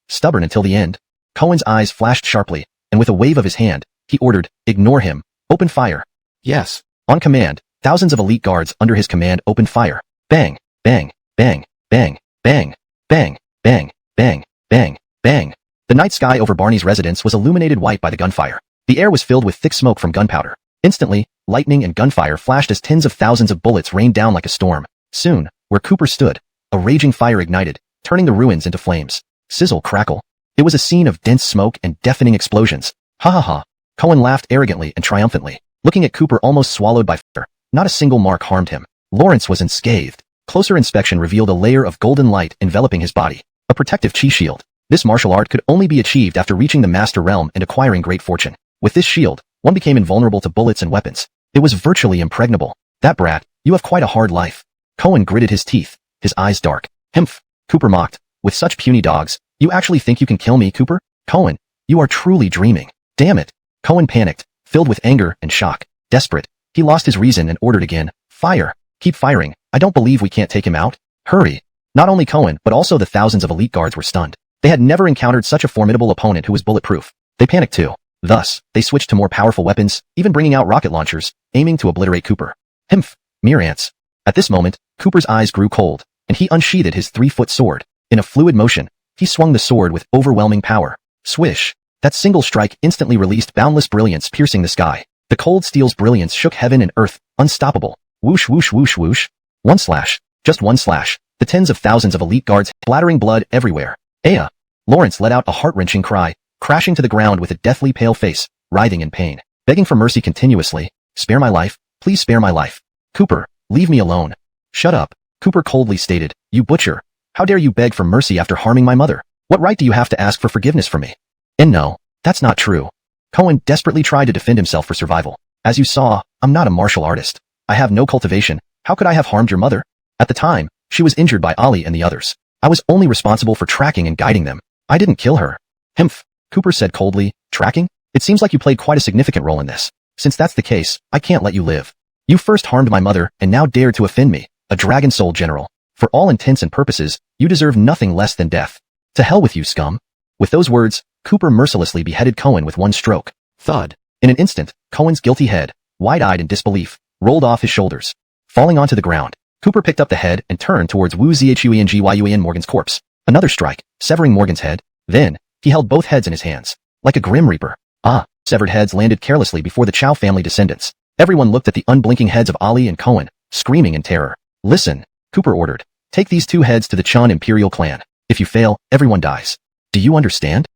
Stubborn until the end. Cohen's eyes flashed sharply, and with a wave of his hand, he ordered, ignore him. Open fire. Yes. On command, thousands of elite guards under his command opened fire. Bang, bang, bang, bang, bang, bang, bang, bang, bang, bang. The night sky over Barney's residence was illuminated white by the gunfire. The air was filled with thick smoke from gunpowder. Instantly, lightning and gunfire flashed as tens of thousands of bullets rained down like a storm. Soon, where Cooper stood, a raging fire ignited, turning the ruins into flames. Sizzle, crackle. It was a scene of dense smoke and deafening explosions. Ha ha ha. Cohen laughed arrogantly and triumphantly, looking at Cooper almost swallowed by fire. Not a single mark harmed him. Lawrence was unscathed. Closer inspection revealed a layer of golden light enveloping his body, a protective chi shield. This martial art could only be achieved after reaching the Master Realm and acquiring great fortune. With this shield, one became invulnerable to bullets and weapons. It was virtually impregnable. That brat, you have quite a hard life. Cohen gritted his teeth, his eyes dark. Humph, Cooper mocked. With such puny dogs, you actually think you can kill me, Cooper? Cohen, you are truly dreaming. Damn it. Cohen panicked, filled with anger and shock. Desperate, he lost his reason and ordered again. Fire. Keep firing. I don't believe we can't take him out. Hurry. Not only Cohen, but also the thousands of elite guards were stunned. They had never encountered such a formidable opponent who was bulletproof. They panicked too. Thus, they switched to more powerful weapons, even bringing out rocket launchers, aiming to obliterate Cooper. Humph. Mere ants. At this moment, Cooper's eyes grew cold, and he unsheathed his 3-foot sword. In a fluid motion, he swung the sword with overwhelming power. Swish. That single strike instantly released boundless brilliance piercing the sky. The cold steel's brilliance shook heaven and earth, unstoppable. Whoosh whoosh whoosh whoosh. One slash. Just one slash. The tens of thousands of elite guards splattering blood everywhere. Aya! Lawrence let out a heart-wrenching cry, crashing to the ground with a deathly pale face, writhing in pain, begging for mercy continuously. Spare my life, please spare my life. Cooper, leave me alone. Shut up, Cooper coldly stated. You butcher. How dare you beg for mercy after harming my mother? What right do you have to ask for forgiveness from me? And no, that's not true. Cohen desperately tried to defend himself for survival. As you saw, I'm not a martial artist. I have no cultivation. How could I have harmed your mother? At the time, she was injured by Ali and the others. I was only responsible for tracking and guiding them. I didn't kill her. Humph, Cooper said coldly. Tracking? It seems like you played quite a significant role in this. Since that's the case, I can't let you live. You first harmed my mother and now dared to offend me, a Dragon Soul general. For all intents and purposes, you deserve nothing less than death. To hell with you, scum. With those words, Cooper mercilessly beheaded Cohen with one stroke. Thud. In an instant, Cohen's guilty head, wide-eyed in disbelief, rolled off his shoulders. Falling onto the ground, Cooper picked up the head and turned towards Wu Zhuanggyuan Morgan's corpse. Another strike, severing Morgan's head. Then, he held both heads in his hands, like a grim reaper. Severed heads landed carelessly before the Chow family descendants. Everyone looked at the unblinking heads of Ali and Cohen, screaming in terror. Listen, Cooper ordered. Take these two heads to the Chun Imperial clan. If you fail, everyone dies. Do you understand?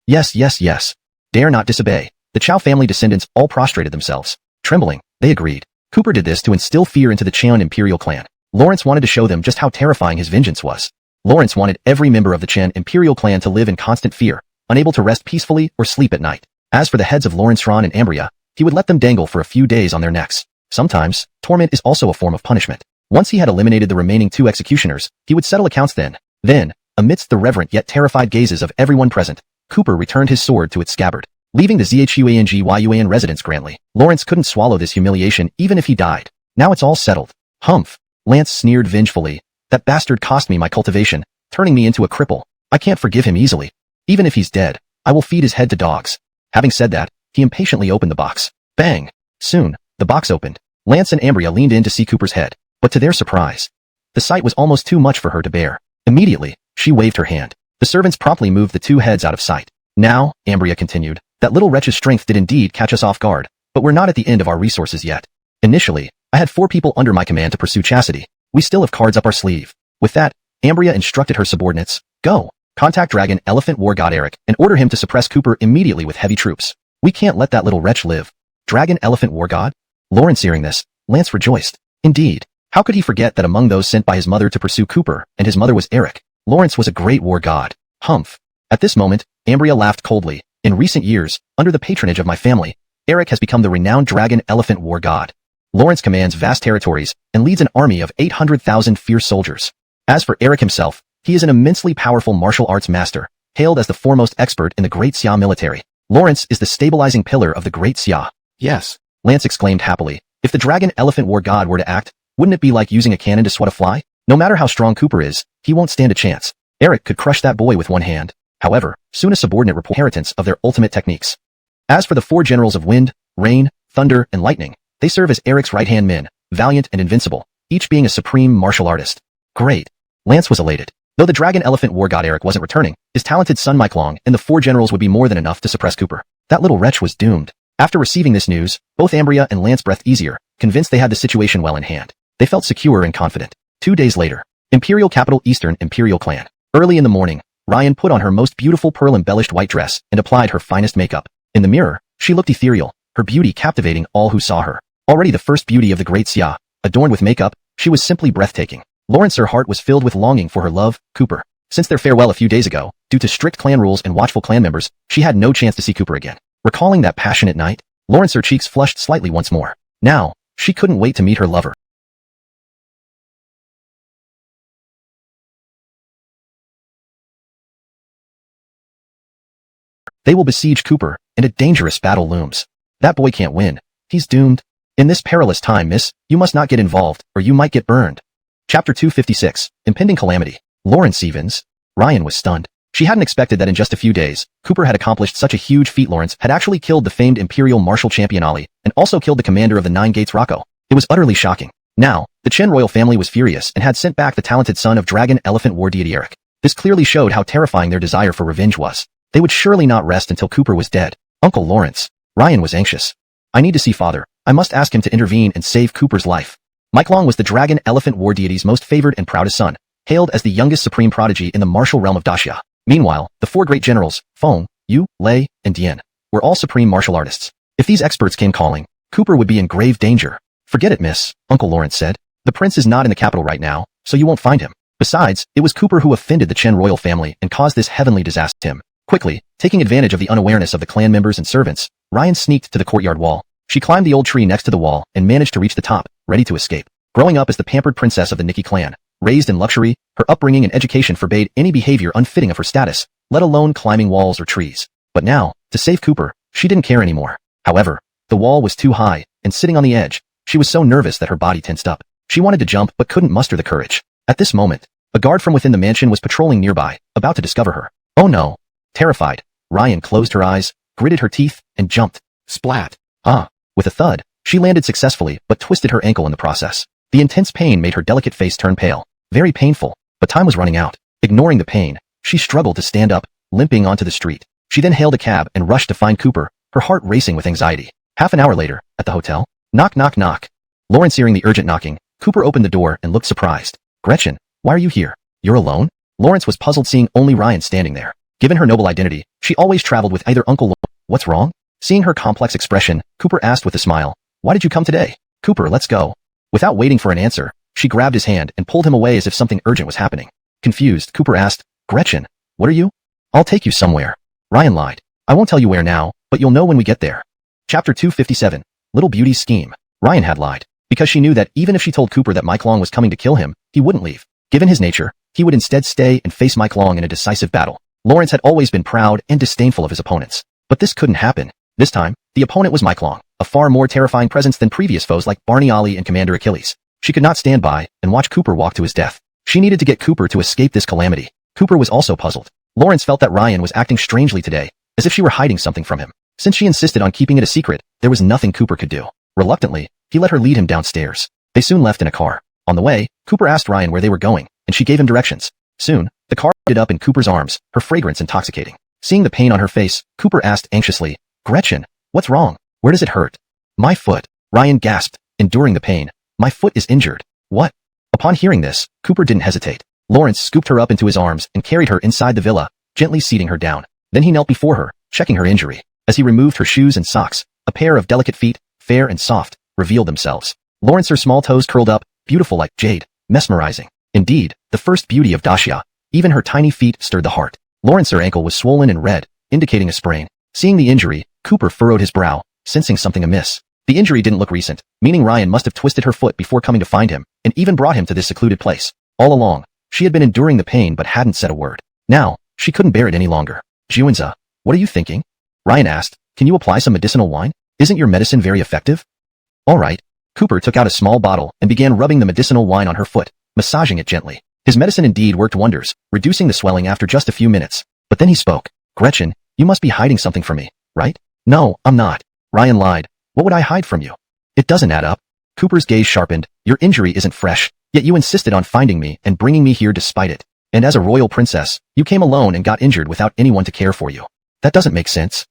Yes. Dare not disobey. The Chow family descendants all prostrated themselves. Trembling, they agreed. Cooper did this to instill fear into the Chun Imperial clan. Lawrence wanted to show them just how terrifying his vengeance was. Lawrence wanted every member of the Chun Imperial clan to live in constant fear, unable to rest peacefully or sleep at night. As for the heads of Lawrence Ron and Ambria, he would let them dangle for a few days on their necks. Sometimes, torment is also a form of punishment. Once he had eliminated the remaining 2 executioners, he would settle accounts then. Then, amidst the reverent yet terrified gazes of everyone present, Cooper returned his sword to its scabbard. Leaving the Zhuanggyuan residence grandly, Lawrence couldn't swallow this humiliation even if he died. Now it's all settled. Humph. Lance sneered vengefully. That bastard cost me my cultivation, turning me into a cripple. I can't forgive him easily. Even if he's dead, I will feed his head to dogs. Having said that, he impatiently opened the box. Bang! Soon, the box opened. Lance and Ambria leaned in to see Cooper's head, but to their surprise, the sight was almost too much for her to bear. Immediately, she waved her hand. The servants promptly moved the 2 heads out of sight. Now, Ambria continued, that little wretch's strength did indeed catch us off guard, but we're not at the end of our resources yet. Initially, I had 4 people under my command to pursue Chastity. We still have cards up our sleeve. With that, Ambria instructed her subordinates, go, contact Dragon Elephant War God Eric and order him to suppress Cooper immediately with heavy troops. We can't let that little wretch live. Dragon Elephant War God? Lawrence hearing this, Lance rejoiced. Indeed, how could he forget that among those sent by his mother to pursue Cooper and his mother was Eric? Lawrence was a great war god. Humph. At this moment, Ambria laughed coldly. In recent years, under the patronage of my family, Eric has become the renowned Dragon Elephant War God. Lawrence commands vast territories and leads an army of 800,000 fierce soldiers. As for Eric himself, he is an immensely powerful martial arts master, hailed as the foremost expert in the Great Xia military. Lawrence is the stabilizing pillar of the Great Xia. Yes, Lance exclaimed happily. If the Dragon Elephant War God were to act, wouldn't it be like using a cannon to swat a fly? No matter how strong Cooper is, he won't stand a chance. Eric could crush that boy with one hand. However, soon a subordinate report inheritance of their ultimate techniques. As for the 4 generals of wind, rain, thunder, and lightning, they serve as Eric's right-hand men, valiant and invincible, each being a supreme martial artist. Great. Lance was elated. Though the Dragon Elephant War God Eric wasn't returning, his talented son Mike Long and the 4 generals would be more than enough to suppress Cooper. That little wretch was doomed. After receiving this news, both Ambria and Lance breathed easier, convinced they had the situation well in hand. They felt secure and confident. 2 days later, Imperial Capital Eastern Imperial Clan. Early in the morning, Ryan put on her most beautiful pearl-embellished white dress and applied her finest makeup. In the mirror, she looked ethereal, her beauty captivating all who saw her. Already the first beauty of the great Xia, adorned with makeup, she was simply breathtaking. Lawrence's heart was filled with longing for her love, Cooper. Since their farewell a few days ago, due to strict clan rules and watchful clan members, she had no chance to see Cooper again. Recalling that passionate night, Lawrence's cheeks flushed slightly once more. Now, she couldn't wait to meet her lover. They will besiege Cooper, and a dangerous battle looms. That boy can't win. He's doomed. In this perilous time, miss, you must not get involved, or you might get burned. Chapter 256, Impending Calamity. Lawrence Evans. Ryan was stunned. She hadn't expected that in just a few days, Cooper had accomplished such a huge feat. Lawrence had actually killed the famed Imperial Martial Champion Ali, and also killed the commander of the Nine Gates Rocco. It was utterly shocking. Now, the Chen royal family was furious and had sent back the talented son of Dragon Elephant War deity Eric. This clearly showed how terrifying their desire for revenge was. They would surely not rest until Cooper was dead. Uncle Lawrence. Ryan was anxious. I need to see father. I must ask him to intervene and save Cooper's life. Mike Long was the Dragon Elephant War deity's most favored and proudest son, hailed as the youngest supreme prodigy in the martial realm of Daxia. Meanwhile, the 4 great generals, Feng, Yu, Lei, and Dian, were all supreme martial artists. If these experts came calling, Cooper would be in grave danger. Forget it, miss, Uncle Lawrence said. The prince is not in the capital right now, so you won't find him. Besides, it was Cooper who offended the Chen royal family and caused this heavenly disaster. Quickly, taking advantage of the unawareness of the clan members and servants, Ryan sneaked to the courtyard wall. She climbed the old tree next to the wall and managed to reach the top, ready to escape. Growing up as the pampered princess of the Nikki clan, raised in luxury, her upbringing and education forbade any behavior unfitting of her status, let alone climbing walls or trees. But now, to save Cooper, she didn't care anymore. However, the wall was too high, and sitting on the edge, she was so nervous that her body tensed up. She wanted to jump but couldn't muster the courage. At this moment, a guard from within the mansion was patrolling nearby, about to discover her. Oh no! Terrified, Ryan closed her eyes, gritted her teeth, and jumped. Splat! Ah! With a thud, she landed successfully but twisted her ankle in the process. The intense pain made her delicate face turn pale. Very painful, but time was running out. Ignoring the pain, she struggled to stand up, limping onto the street. She then hailed a cab and rushed to find Cooper, her heart racing with anxiety. Half an hour later, at the hotel. Knock knock knock. Lawrence hearing the urgent knocking, Cooper opened the door and looked surprised. Gretchen, why are you here? You're alone? Lawrence was puzzled seeing only Ryan standing there. Given her noble identity, she always traveled with either Uncle Lawrence. What's wrong? Seeing her complex expression, Cooper asked with a smile. Why did you come today? Cooper, let's go. Without waiting for an answer, she grabbed his hand and pulled him away as if something urgent was happening. Confused, Cooper asked, Gretchen, what are you? I'll take you somewhere. Ryan lied. I won't tell you where now, but you'll know when we get there. Chapter 257, Little Beauty's Scheme. Ryan had lied, because she knew that even if she told Cooper that Mike Long was coming to kill him, he wouldn't leave. Given his nature, he would instead stay and face Mike Long in a decisive battle. Lawrence had always been proud and disdainful of his opponents. But this couldn't happen. This time, the opponent was Mike Long, a far more terrifying presence than previous foes like Barney Ali and Commander Achilles. She could not stand by and watch Cooper walk to his death. She needed to get Cooper to escape this calamity. Cooper was also puzzled. Lawrence felt that Ryan was acting strangely today, as if she were hiding something from him. Since she insisted on keeping it a secret, there was nothing Cooper could do. Reluctantly, he let her lead him downstairs. They soon left in a car. On the way, Cooper asked Ryan where they were going, and she gave him directions. Soon, the car ended up in Cooper's arms, her fragrance intoxicating. Seeing the pain on her face, Cooper asked anxiously, Gretchen, what's wrong? Where does it hurt? My foot. Ryan gasped, enduring the pain. My foot is injured. What? Upon hearing this, Cooper didn't hesitate. Lawrence scooped her up into his arms and carried her inside the villa, gently seating her down. Then he knelt before her, checking her injury. As he removed her shoes and socks, a pair of delicate feet, fair and soft, revealed themselves. Lawrence's small toes curled up, beautiful like jade, mesmerizing. Indeed, the first beauty of Daxia. Even her tiny feet stirred the heart. Lawrence's ankle was swollen and red, indicating a sprain. Seeing the injury, Cooper furrowed his brow, sensing something amiss. The injury didn't look recent, meaning Ryan must have twisted her foot before coming to find him, and even brought him to this secluded place. All along, she had been enduring the pain but hadn't said a word. Now, she couldn't bear it any longer. Juanza, what are you thinking? Ryan asked, can you apply some medicinal wine? Isn't your medicine very effective? All right. Cooper took out a small bottle and began rubbing the medicinal wine on her foot, massaging it gently. His medicine indeed worked wonders, reducing the swelling after just a few minutes. But then he spoke. Gretchen, you must be hiding something from me, right? No, I'm not. Ryan lied. What would I hide from you? It doesn't add up. Cooper's gaze sharpened. Your injury isn't fresh, yet you insisted on finding me and bringing me here despite it. And as a royal princess, you came alone and got injured without anyone to care for you. That doesn't make sense.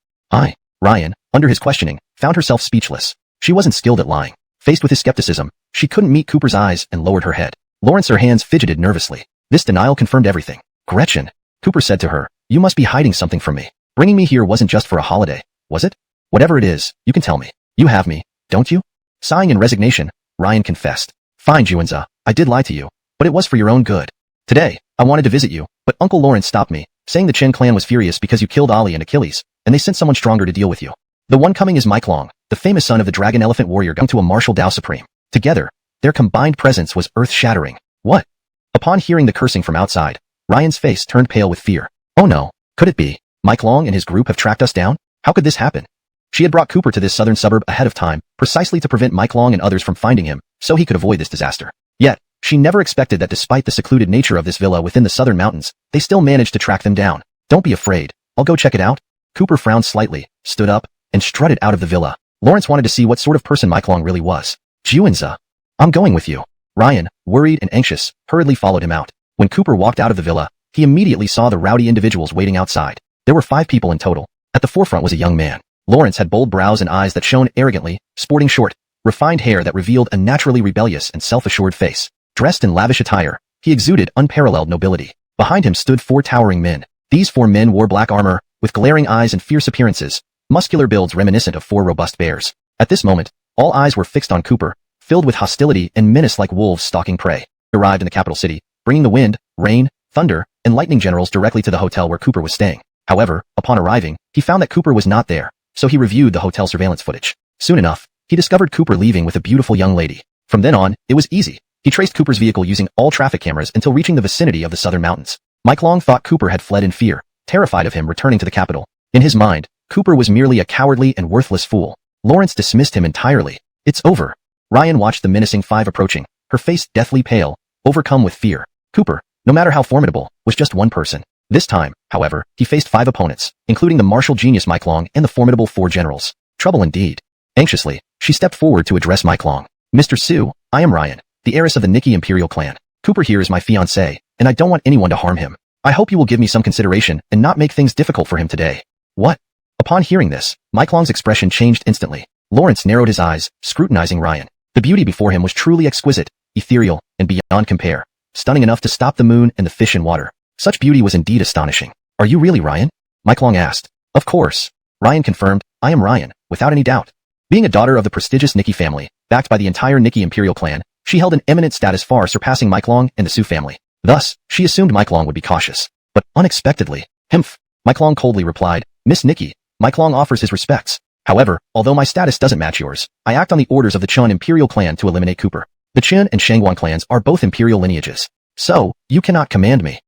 Ryan, under his questioning, found herself speechless. She wasn't skilled at lying. Faced with his skepticism, she couldn't meet Cooper's eyes and lowered her head. Her hands fidgeted nervously. This denial confirmed everything. Gretchen, Cooper said to her, you must be hiding something from me. Bringing me here wasn't just for a holiday, was it? Whatever it is, you can tell me. You have me, don't you? Sighing in resignation, Ryan confessed. Fine, Juanza, I did lie to you, but it was for your own good. Today, I wanted to visit you, but Uncle Lawrence stopped me, saying the Chen clan was furious because you killed Ali and Achilles, and they sent someone stronger to deal with you. The one coming is Mike Long, the famous son of the dragon elephant warrior come to a martial Tao supreme. Together, their combined presence was earth-shattering. What? Upon hearing the cursing from outside, Ryan's face turned pale with fear. Oh no, could it be? Mike Long and his group have tracked us down? How could this happen? She had brought Cooper to this southern suburb ahead of time, precisely to prevent Mike Long and others from finding him, so he could avoid this disaster. Yet, she never expected that despite the secluded nature of this villa within the southern mountains, they still managed to track them down. Don't be afraid, I'll go check it out. Cooper frowned slightly, stood up, and strutted out of the villa. Lawrence wanted to see what sort of person Mike Long really was. Juanza, I'm going with you. Ryan, worried and anxious, hurriedly followed him out. When Cooper walked out of the villa, he immediately saw the rowdy individuals waiting outside. There were 5 people in total. At the forefront was a young man. Lawrence had bold brows and eyes that shone arrogantly, sporting short, refined hair that revealed a naturally rebellious and self-assured face. Dressed in lavish attire, he exuded unparalleled nobility. Behind him stood 4 towering men. These 4 men wore black armor, with glaring eyes and fierce appearances, muscular builds reminiscent of 4 robust bears. At this moment, all eyes were fixed on Cooper, filled with hostility and menace like wolves stalking prey. He arrived in the capital city, bringing the wind, rain, thunder, and lightning generals directly to the hotel where Cooper was staying. However, upon arriving, he found that Cooper was not there, so he reviewed the hotel surveillance footage. Soon enough, he discovered Cooper leaving with a beautiful young lady. From then on, it was easy. He traced Cooper's vehicle using all traffic cameras until reaching the vicinity of the southern mountains. Mike Long thought Cooper had fled in fear, terrified of him returning to the capital. In his mind, Cooper was merely a cowardly and worthless fool. Lawrence dismissed him entirely. It's over. Ryan watched the menacing 5 approaching, her face deathly pale, overcome with fear. Cooper, no matter how formidable, was just one person. This time, however, he faced 5 opponents, including the martial genius Mike Long and the formidable 4 generals. Trouble indeed. Anxiously, she stepped forward to address Mike Long. Mr. Su, I am Ryan, the heiress of the Nikki Imperial clan. Cooper here is my fiancé, and I don't want anyone to harm him. I hope you will give me some consideration and not make things difficult for him today. What? Upon hearing this, Mike Long's expression changed instantly. Lawrence narrowed his eyes, scrutinizing Ryan. The beauty before him was truly exquisite, ethereal, and beyond compare. Stunning enough to stop the moon and the fish in water. Such beauty was indeed astonishing. Are you really Ryan? Mike Long asked. Of course. Ryan confirmed, I am Ryan, without any doubt. Being a daughter of the prestigious Nikki family, backed by the entire Nikki Imperial clan, she held an eminent status far surpassing Mike Long and the Su family. Thus, she assumed Mike Long would be cautious. But unexpectedly, Himph, Mike Long coldly replied, Miss Nikki, Mike Long offers his respects. However, although my status doesn't match yours, I act on the orders of the Chun Imperial clan to eliminate Cooper. The Chen and Shangguan clans are both imperial lineages. So, you cannot command me.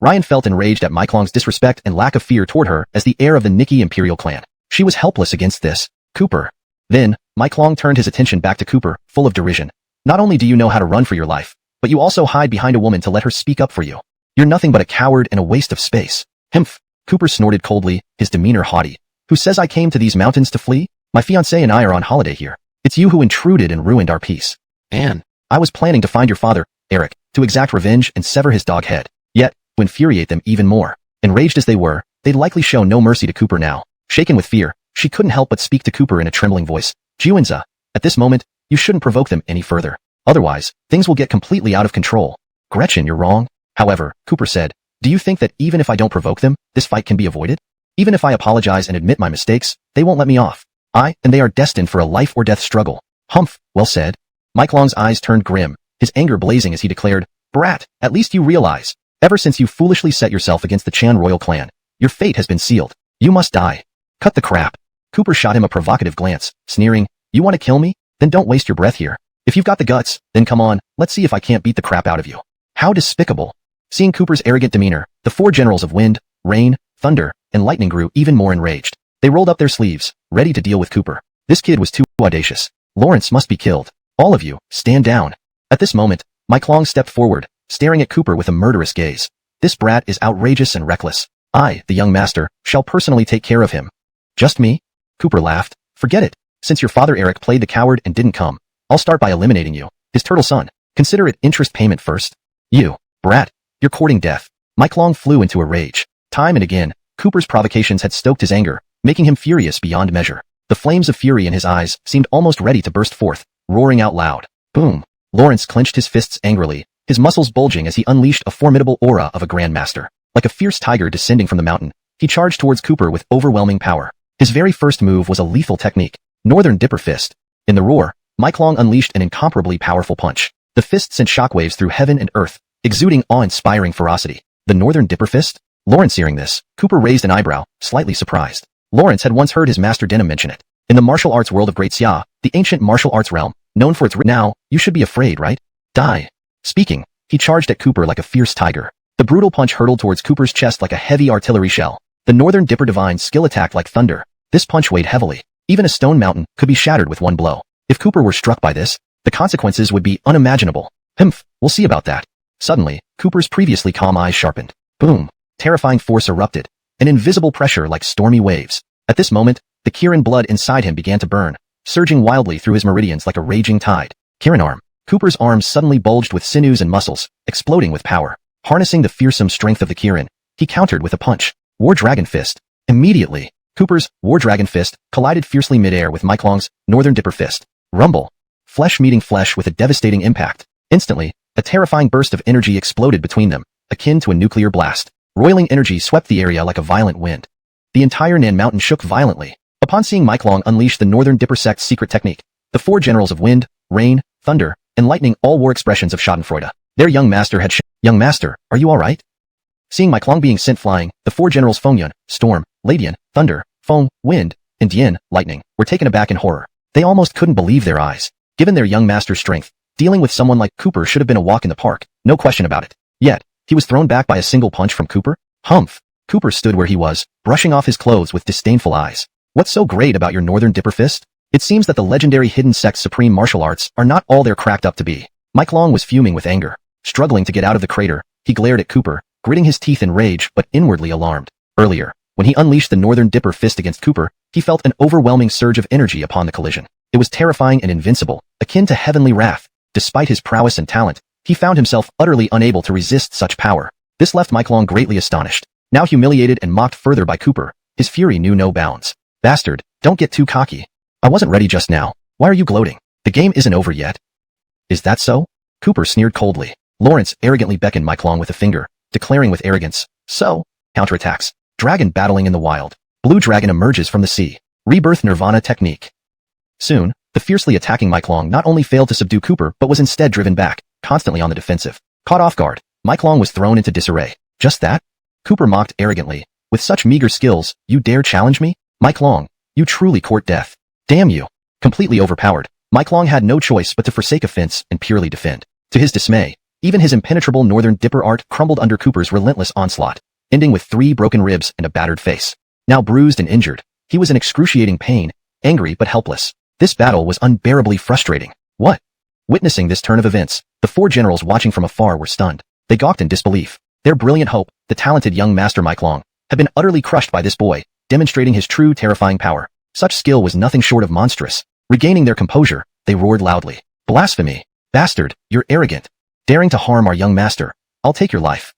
Ryan felt enraged at Mike Long's disrespect and lack of fear toward her as the heir of the Nikki Imperial clan. She was helpless against this. Cooper. Then, Mike Long turned his attention back to Cooper, full of derision. Not only do you know how to run for your life, but you also hide behind a woman to let her speak up for you. You're nothing but a coward and a waste of space. Himph. Cooper snorted coldly, his demeanor haughty. Who says I came to these mountains to flee? My fiancé and I are on holiday here. It's you who intruded and ruined our peace. And I was planning to find your father, Eric, to exact revenge and sever his dog head. Yet, to infuriate them even more. Enraged as they were, they'd likely show no mercy to Cooper now. Shaken with fear, she couldn't help but speak to Cooper in a trembling voice. Juanza, at this moment, you shouldn't provoke them any further. Otherwise, things will get completely out of control. Gretchen, you're wrong. However, Cooper said, do you think that even if I don't provoke them, this fight can be avoided? Even if I apologize and admit my mistakes, they won't let me off. I and they are destined for a life-or-death struggle. Humph, well said. Mike Long's eyes turned grim, his anger blazing as he declared, Brat, at least you realize. Ever since you foolishly set yourself against the Chan royal clan, your fate has been sealed. You must die. Cut the crap. Cooper shot him a provocative glance, sneering, you want to kill me? Then don't waste your breath here. If you've got the guts, then come on, let's see if I can't beat the crap out of you. How despicable. Seeing Cooper's arrogant demeanor, the 4 generals of wind, rain, thunder, and lightning grew even more enraged. They rolled up their sleeves, ready to deal with Cooper. This kid was too audacious. Lawrence must be killed. All of you, stand down. At this moment, Mike Long stepped forward, staring at Cooper with a murderous gaze. This brat is outrageous and reckless. I, the young master, shall personally take care of him. Just me? Cooper laughed. Forget it. Since your father Eric played the coward and didn't come, I'll start by eliminating you, his turtle son. Consider it interest payment first. You, brat, you're courting death. Mike Long flew into a rage. Time and again, Cooper's provocations had stoked his anger, making him furious beyond measure. The flames of fury in his eyes seemed almost ready to burst forth, roaring out loud. Boom! Lawrence clenched his fists angrily, his muscles bulging as he unleashed a formidable aura of a grandmaster. Like a fierce tiger descending from the mountain, he charged towards Cooper with overwhelming power. His very first move was a lethal technique, Northern Dipper Fist. In the roar, Mike Long unleashed an incomparably powerful punch. The fist sent shockwaves through heaven and earth, exuding awe-inspiring ferocity. The Northern Dipper Fist? Lawrence hearing this, Cooper raised an eyebrow, slightly surprised. Lawrence had once heard his master Denim mention it. In the martial arts world of Great Xia, the ancient martial arts realm, known for its now, you should be afraid, right? Die. Speaking, he charged at Cooper like a fierce tiger. The brutal punch hurtled towards Cooper's chest like a heavy artillery shell. The Northern Dipper Divine's skill attacked like thunder. This punch weighed heavily. Even a stone mountain could be shattered with one blow. If Cooper were struck by this, the consequences would be unimaginable. Humph, we'll see about that. Suddenly, Cooper's previously calm eyes sharpened. Boom. Terrifying force erupted. An invisible pressure like stormy waves. At this moment, the Kirin blood inside him began to burn, surging wildly through his meridians like a raging tide. Kirin arm. Cooper's arms suddenly bulged with sinews and muscles, exploding with power. Harnessing the fearsome strength of the Kirin, he countered with a punch. War Dragon Fist. Immediately, Cooper's War Dragon Fist collided fiercely midair with Mike Long's Northern Dipper Fist. Rumble. Flesh meeting flesh with a devastating impact. Instantly, a terrifying burst of energy exploded between them, akin to a nuclear blast. Roiling energy swept the area like a violent wind. The entire Nan Mountain shook violently. Upon seeing Mike Long unleash the Northern Dipper sect's secret technique, the four generals of wind, rain, thunder, and lightning all wore expressions of schadenfreude. Their young master had Young master, are you alright? Seeing Mike Long being sent flying, the four generals Fengyun, Storm, Ladian, Thunder, Feng, Wind, and Dian, Lightning, were taken aback in horror. They almost couldn't believe their eyes. Given their young master's strength, dealing with someone like Cooper should have been a walk in the park, no question about it. Yet, he was thrown back by a single punch from Cooper? Humph! Cooper stood where he was, brushing off his clothes with disdainful eyes. What's so great about your Northern Dipper Fist? It seems that the legendary hidden sect's supreme martial arts are not all they're cracked up to be. Mike Long was fuming with anger. Struggling to get out of the crater, he glared at Cooper, gritting his teeth in rage but inwardly alarmed. Earlier, when he unleashed the Northern Dipper Fist against Cooper, he felt an overwhelming surge of energy upon the collision. It was terrifying and invincible, akin to heavenly wrath. Despite his prowess and talent, he found himself utterly unable to resist such power. This left Mike Long greatly astonished. Now humiliated and mocked further by Cooper, his fury knew no bounds. Bastard, don't get too cocky. I wasn't ready just now. Why are you gloating? The game isn't over yet. Is that so? Cooper sneered coldly. Lawrence arrogantly beckoned Mike Long with a finger, declaring with arrogance, so, counterattacks. Dragon battling in the wild. Blue dragon emerges from the sea. Rebirth Nirvana technique. Soon, the fiercely attacking Mike Long not only failed to subdue Cooper but was instead driven back, constantly on the defensive. Caught off guard, Mike Long was thrown into disarray. Just that? Cooper mocked arrogantly. With such meager skills, you dare challenge me? Mike Long, you truly court death. Damn you. Completely overpowered, Mike Long had no choice but to forsake offense and purely defend. To his dismay, even his impenetrable Northern Dipper art crumbled under Cooper's relentless onslaught, ending with 3 broken ribs and a battered face. Now bruised and injured, he was in excruciating pain, angry but helpless. This battle was unbearably frustrating. What? Witnessing this turn of events, the 4 generals watching from afar were stunned. They gawked in disbelief. Their brilliant hope, the talented young master Mike Long, had been utterly crushed by this boy, demonstrating his true terrifying power. Such skill was nothing short of monstrous. Regaining their composure, they roared loudly. Blasphemy! Bastard, you're arrogant. Daring to harm our young master, I'll take your life.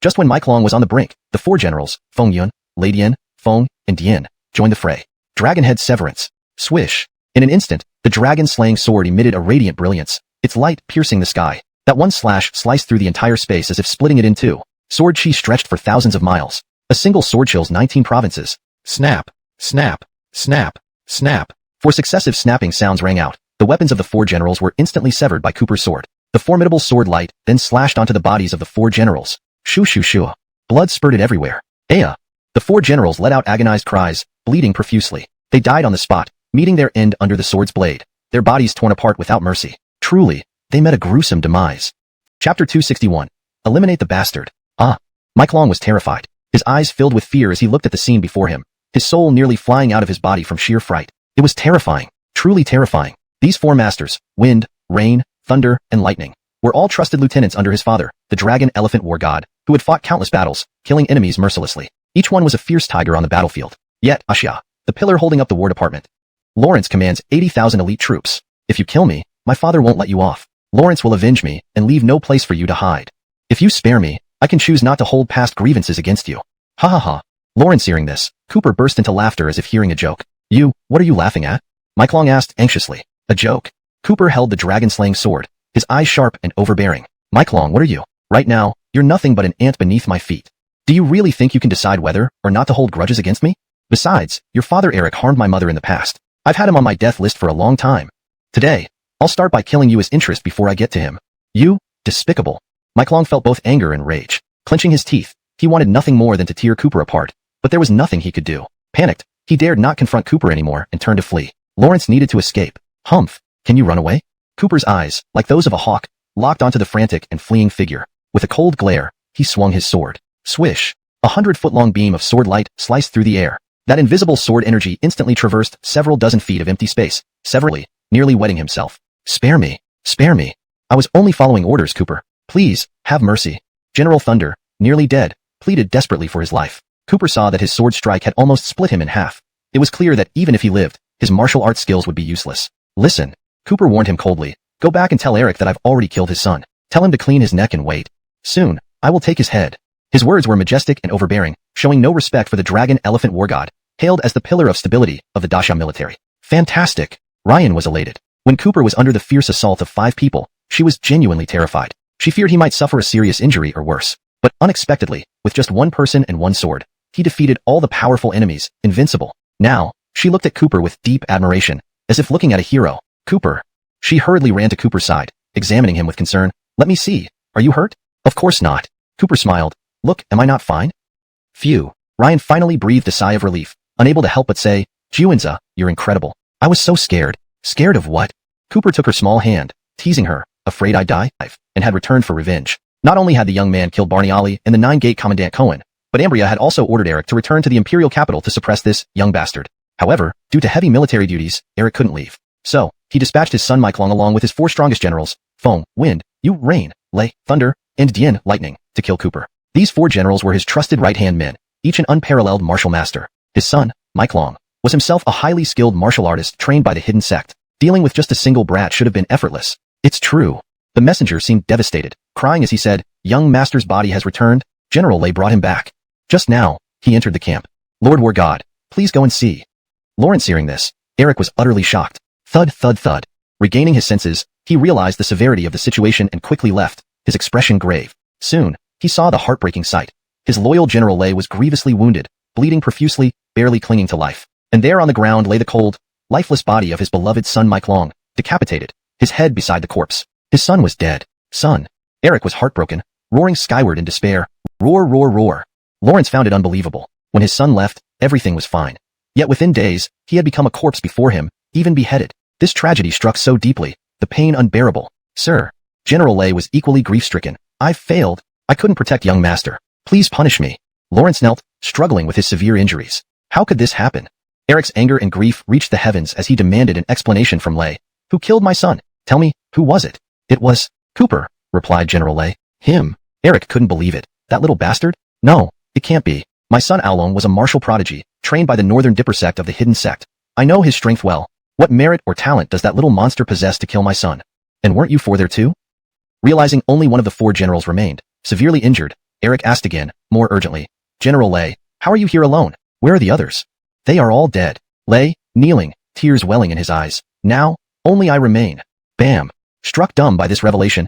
Just when Mike Long was on the brink, the 4 generals, Fengyun, Ladian, Feng, and Dian, joined the fray. Dragonhead Severance. Swish. In an instant, the dragon-slaying sword emitted a radiant brilliance, its light piercing the sky. That one slash sliced through the entire space as if splitting it in two. Sword chi stretched for thousands of miles. A single sword chills 19 provinces. Snap, snap, snap, snap. 4 successive snapping sounds rang out. The weapons of the 4 generals were instantly severed by Cooper's sword. The formidable sword light then slashed onto the bodies of the 4 generals. Shoo shoo shoo. Blood spurted everywhere. Aya! The 4 generals let out agonized cries, bleeding profusely. They died on the spot, meeting their end under the sword's blade, their bodies torn apart without mercy. Truly, they met a gruesome demise. Chapter 261. Eliminate the bastard. Mike Long was terrified. His eyes filled with fear as he looked at the scene before him, his soul nearly flying out of his body from sheer fright. It was terrifying, truly terrifying. These 4 masters, wind, rain, thunder, and lightning, were all trusted lieutenants under his father, the dragon elephant war god, who had fought countless battles, killing enemies mercilessly. Each one was a fierce tiger on the battlefield. Yet, Ashia, the pillar holding up the war department. Lawrence commands 80,000 elite troops. If you kill me, my father won't let you off. Lawrence will avenge me and leave no place for you to hide. If you spare me, I can choose not to hold past grievances against you. Ha ha ha. Lawrence hearing this, Cooper burst into laughter as if hearing a joke. You What are you laughing at? Mike Long asked anxiously. A joke. Cooper held the dragon-slaying sword, his eyes sharp and overbearing. Mike Long, what are you? Right now, you're nothing but an ant beneath my feet. Do you really think you can decide whether or not to hold grudges against me? Besides, your father Eric harmed my mother in the past. I've had him on my death list for a long time. Today, I'll start by killing you as interest before I get to him. You, despicable. Mike Long felt both anger and rage. Clenching his teeth, he wanted nothing more than to tear Cooper apart, but there was nothing he could do. Panicked, he dared not confront Cooper anymore and turned to flee. Lawrence needed to escape. Humph, can you run away? Cooper's eyes, like those of a hawk, locked onto the frantic and fleeing figure. With a cold glare, he swung his sword. Swish! 100-foot-long beam of sword light sliced through the air. That invisible sword energy instantly traversed several dozen feet of empty space, severally, nearly wetting himself. Spare me! Spare me! I was only following orders, Cooper. Please, have mercy. General Thunder, nearly dead, pleaded desperately for his life. Cooper saw that his sword strike had almost split him in half. It was clear that even if he lived, his martial arts skills would be useless. Listen, Cooper warned him coldly. Go back and tell Eric that I've already killed his son. Tell him to clean his neck and wait. Soon, I will take his head. His words were majestic and overbearing, showing no respect for the dragon-elephant war god, hailed as the pillar of stability of the Dasha military. Fantastic! Ryan was elated. When Cooper was under the fierce assault of 5 people, she was genuinely terrified. She feared he might suffer a serious injury or worse. But unexpectedly, with just 1 person and 1 sword, he defeated all the powerful enemies, invincible. Now, she looked at Cooper with deep admiration, as if looking at a hero. Cooper. She hurriedly ran to Cooper's side, examining him with concern. Let me see. Are you hurt? Of course not. Cooper smiled. Look, am I not fine? Phew. Ryan finally breathed a sigh of relief, unable to help but say, Juinza, you're incredible. I was so scared. Scared of what? Cooper took her small hand, teasing her, afraid I'd die, and had returned for revenge. Not only had the young man killed Barney Ali and the 9-Gate Commandant Cohen, but Ambria had also ordered Eric to return to the imperial capital to suppress this young bastard. However, due to heavy military duties, Eric couldn't leave. So, he dispatched his son Mike Long along with his 4 strongest generals, Feng, Wind, Yu, Rain, Lei, Thunder, and Dian, Lightning, to kill Cooper. These 4 generals were his trusted right-hand men, each an unparalleled martial master. His son, Mike Long, was himself a highly skilled martial artist trained by the hidden sect. Dealing with just a single brat should have been effortless. It's true. The messenger seemed devastated, crying as he said, Young master's body has returned. General Lei brought him back. Just now, he entered the camp. Lord War God, please go and see. Lawrence hearing this, Eric was utterly shocked. Thud, thud, thud. Regaining his senses, he realized the severity of the situation and quickly left, his expression grave. Soon, he saw the heartbreaking sight. His loyal General Lei was grievously wounded, bleeding profusely, barely clinging to life. And there on the ground lay the cold, lifeless body of his beloved son Mike Long, decapitated, his head beside the corpse. His son was dead. Son. Eric was heartbroken, roaring skyward in despair. Roar, roar, roar. Lawrence found it unbelievable. When his son left, everything was fine. Yet within days, he had become a corpse before him, even beheaded. This tragedy struck so deeply, the pain unbearable. Sir. General Lei was equally grief-stricken. I failed. I couldn't protect young master. Please punish me. Lawrence knelt, struggling with his severe injuries. How could this happen? Eric's anger and grief reached the heavens as he demanded an explanation from Lei. Who killed my son? Tell me, who was it? It was Cooper, replied General Lei. Him. Eric couldn't believe it. That little bastard? No, it can't be. My son Aolong was a martial prodigy, trained by the Northern Dipper sect of the Hidden Sect. I know his strength well. What merit or talent does that little monster possess to kill my son? And weren't you 4 there too? Realizing only one of the 4 generals remained, severely injured, Eric asked again, more urgently. General Lei, how are you here alone? Where are the others? They are all dead. Lei, kneeling, tears welling in his eyes. Now, only I remain. Bam. Struck dumb by this revelation,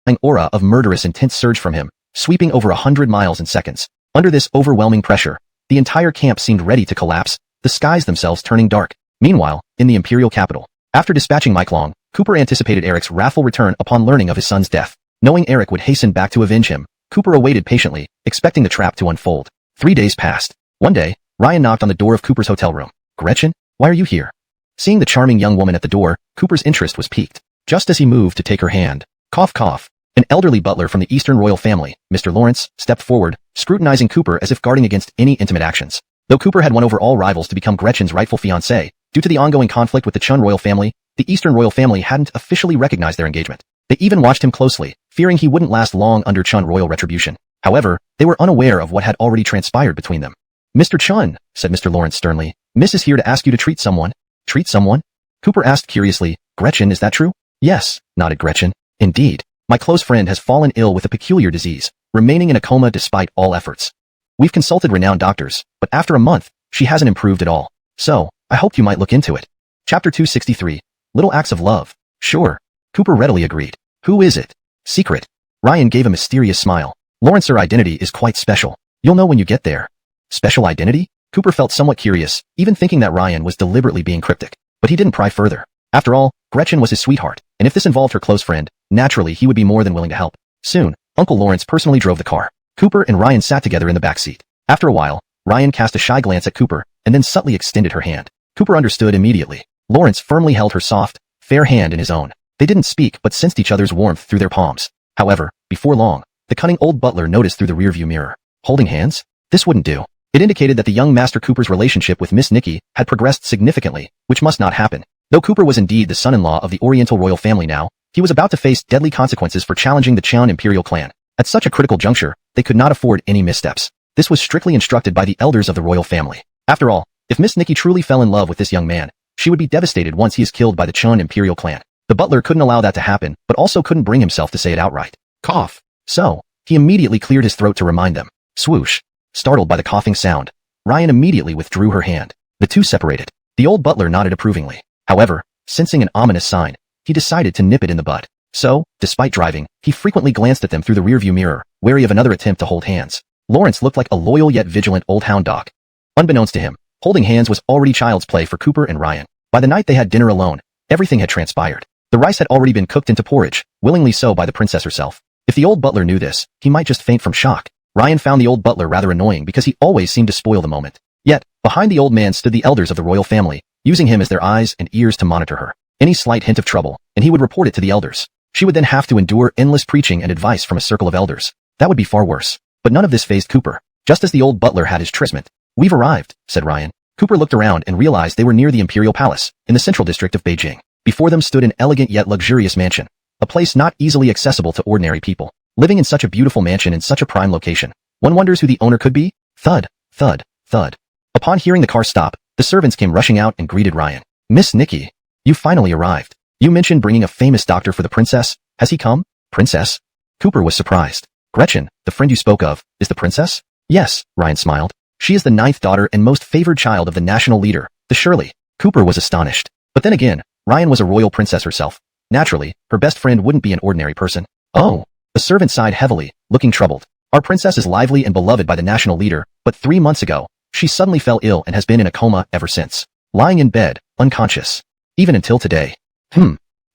an aura of murderous intent surged from him, sweeping over 100 miles in seconds. Under this overwhelming pressure, the entire camp seemed ready to collapse, the skies themselves turning dark. Meanwhile, in the imperial capital, after dispatching Mike Long, Cooper anticipated Eric's wrathful return upon learning of his son's death. Knowing Eric would hasten back to avenge him, Cooper awaited patiently, expecting the trap to unfold. 3 days passed. One day, Ryan knocked on the door of Cooper's hotel room. Gretchen, why are you here? Seeing the charming young woman at the door, Cooper's interest was piqued. Just as he moved to take her hand, cough cough, an elderly butler from the Eastern royal family, Mr. Lawrence, stepped forward, scrutinizing Cooper as if guarding against any intimate actions. Though Cooper had won over all rivals to become Gretchen's rightful fiancé, due to the ongoing conflict with the Chun royal family, the Eastern royal family hadn't officially recognized their engagement. They even watched him closely, fearing he wouldn't last long under Chun royal retribution. However, they were unaware of what had already transpired between them. Mr. Chun, said Mr. Lawrence sternly, Miss is here to ask you to treat someone. Treat someone? Cooper asked curiously, Gretchen, is that true? Yes, nodded Gretchen. Indeed. My close friend has fallen ill with a peculiar disease, remaining in a coma despite all efforts. We've consulted renowned doctors, but but after a month, she hasn't improved at all. So, I hoped you might look into it. Chapter 263. Little Acts of Love. Sure. Cooper readily agreed. Who is it? Secret. Ryan gave a mysterious smile. Lawrence, her identity is quite special. You'll know when you get there. Special identity? Cooper felt somewhat curious, even thinking that Ryan was deliberately being cryptic. But he didn't pry further. After all, Gretchen was his sweetheart, and if this involved her close friend, naturally he would be more than willing to help. Soon, Uncle Lawrence personally drove the car. Cooper and Ryan sat together in the back seat. After a while, Ryan cast a shy glance at Cooper, and then subtly extended her hand. Cooper understood immediately. Lawrence firmly held her soft, fair hand in his own. They didn't speak but sensed each other's warmth through their palms. However, before long, the cunning old butler noticed through the rearview mirror. Holding hands? This wouldn't do. It indicated that the young Master Cooper's relationship with Miss Nikki had progressed significantly, which must not happen. Though Cooper was indeed the son-in-law of the Oriental royal family now, he was about to face deadly consequences for challenging the Qian imperial clan. At such a critical juncture, they could not afford any missteps. This was strictly instructed by the elders of the royal family. After all, if Miss Nikki truly fell in love with this young man, she would be devastated once he is killed by the Qian imperial clan. The butler couldn't allow that to happen, but also couldn't bring himself to say it outright. Cough. So, he immediately cleared his throat to remind them. Swoosh. Startled by the coughing sound, Ryan immediately withdrew her hand. The two separated. The old butler nodded approvingly. However, sensing an ominous sign, he decided to nip it in the bud. So, despite driving, he frequently glanced at them through the rearview mirror, wary of another attempt to hold hands. Lawrence looked like a loyal yet vigilant old hound dog. Unbeknownst to him, holding hands was already child's play for Cooper and Ryan. By the night they had dinner alone, everything had transpired. The rice had already been cooked into porridge, willingly so by the princess herself. If the old butler knew this, he might just faint from shock. Ryan found the old butler rather annoying because he always seemed to spoil the moment. Yet, behind the old man stood the elders of the royal family, using him as their eyes and ears to monitor her. Any slight hint of trouble, and he would report it to the elders. She would then have to endure endless preaching and advice from a circle of elders. That would be far worse. But none of this fazed Cooper. Just as the old butler had his trisment. "We've arrived," said Ryan. Cooper looked around and realized they were near the Imperial Palace, in the central district of Beijing. Before them stood an elegant yet luxurious mansion. A place not easily accessible to ordinary people. Living in such a beautiful mansion in such a prime location, one wonders who the owner could be? Thud, thud, thud. Upon hearing the car stop, the servants came rushing out and greeted Ryan. "Miss Nikki, you finally arrived. You mentioned bringing a famous doctor for the princess. Has he come?" "Princess?" Cooper was surprised. "Gretchen, the friend you spoke of, is the princess?" "Yes," Ryan smiled. "She is the 9th daughter and most favored child of the national leader, the Shirley." Cooper was astonished. But then again, Ryan was a royal princess herself. Naturally, her best friend wouldn't be an ordinary person. "Oh." The servant sighed heavily, looking troubled. "Our princess is lively and beloved by the national leader, but 3 months ago, she suddenly fell ill and has been in a coma ever since. Lying in bed, unconscious. Even until today."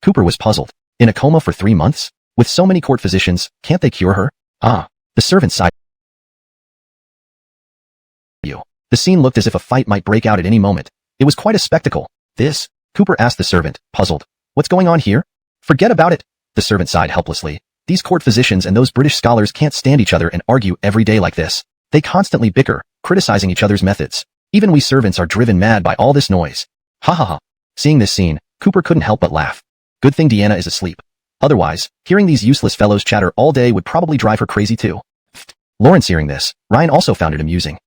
Cooper was puzzled. In a coma for 3 months? With so many court physicians, can't they cure her? Ah. The servant sighed. The scene looked as if a fight might break out at any moment. It was quite a spectacle. "This?" Cooper asked the servant, puzzled. "What's going on here?" "Forget about it." The servant sighed helplessly. "These court physicians and those British scholars can't stand each other and argue every day like this. They constantly bicker, criticizing each other's methods. Even we servants are driven mad by all this noise." Ha ha ha. Seeing this scene, Cooper couldn't help but laugh. Good thing Deanna is asleep. Otherwise, hearing these useless fellows chatter all day would probably drive her crazy too. Lawrence hearing this, Ryan also found it amusing.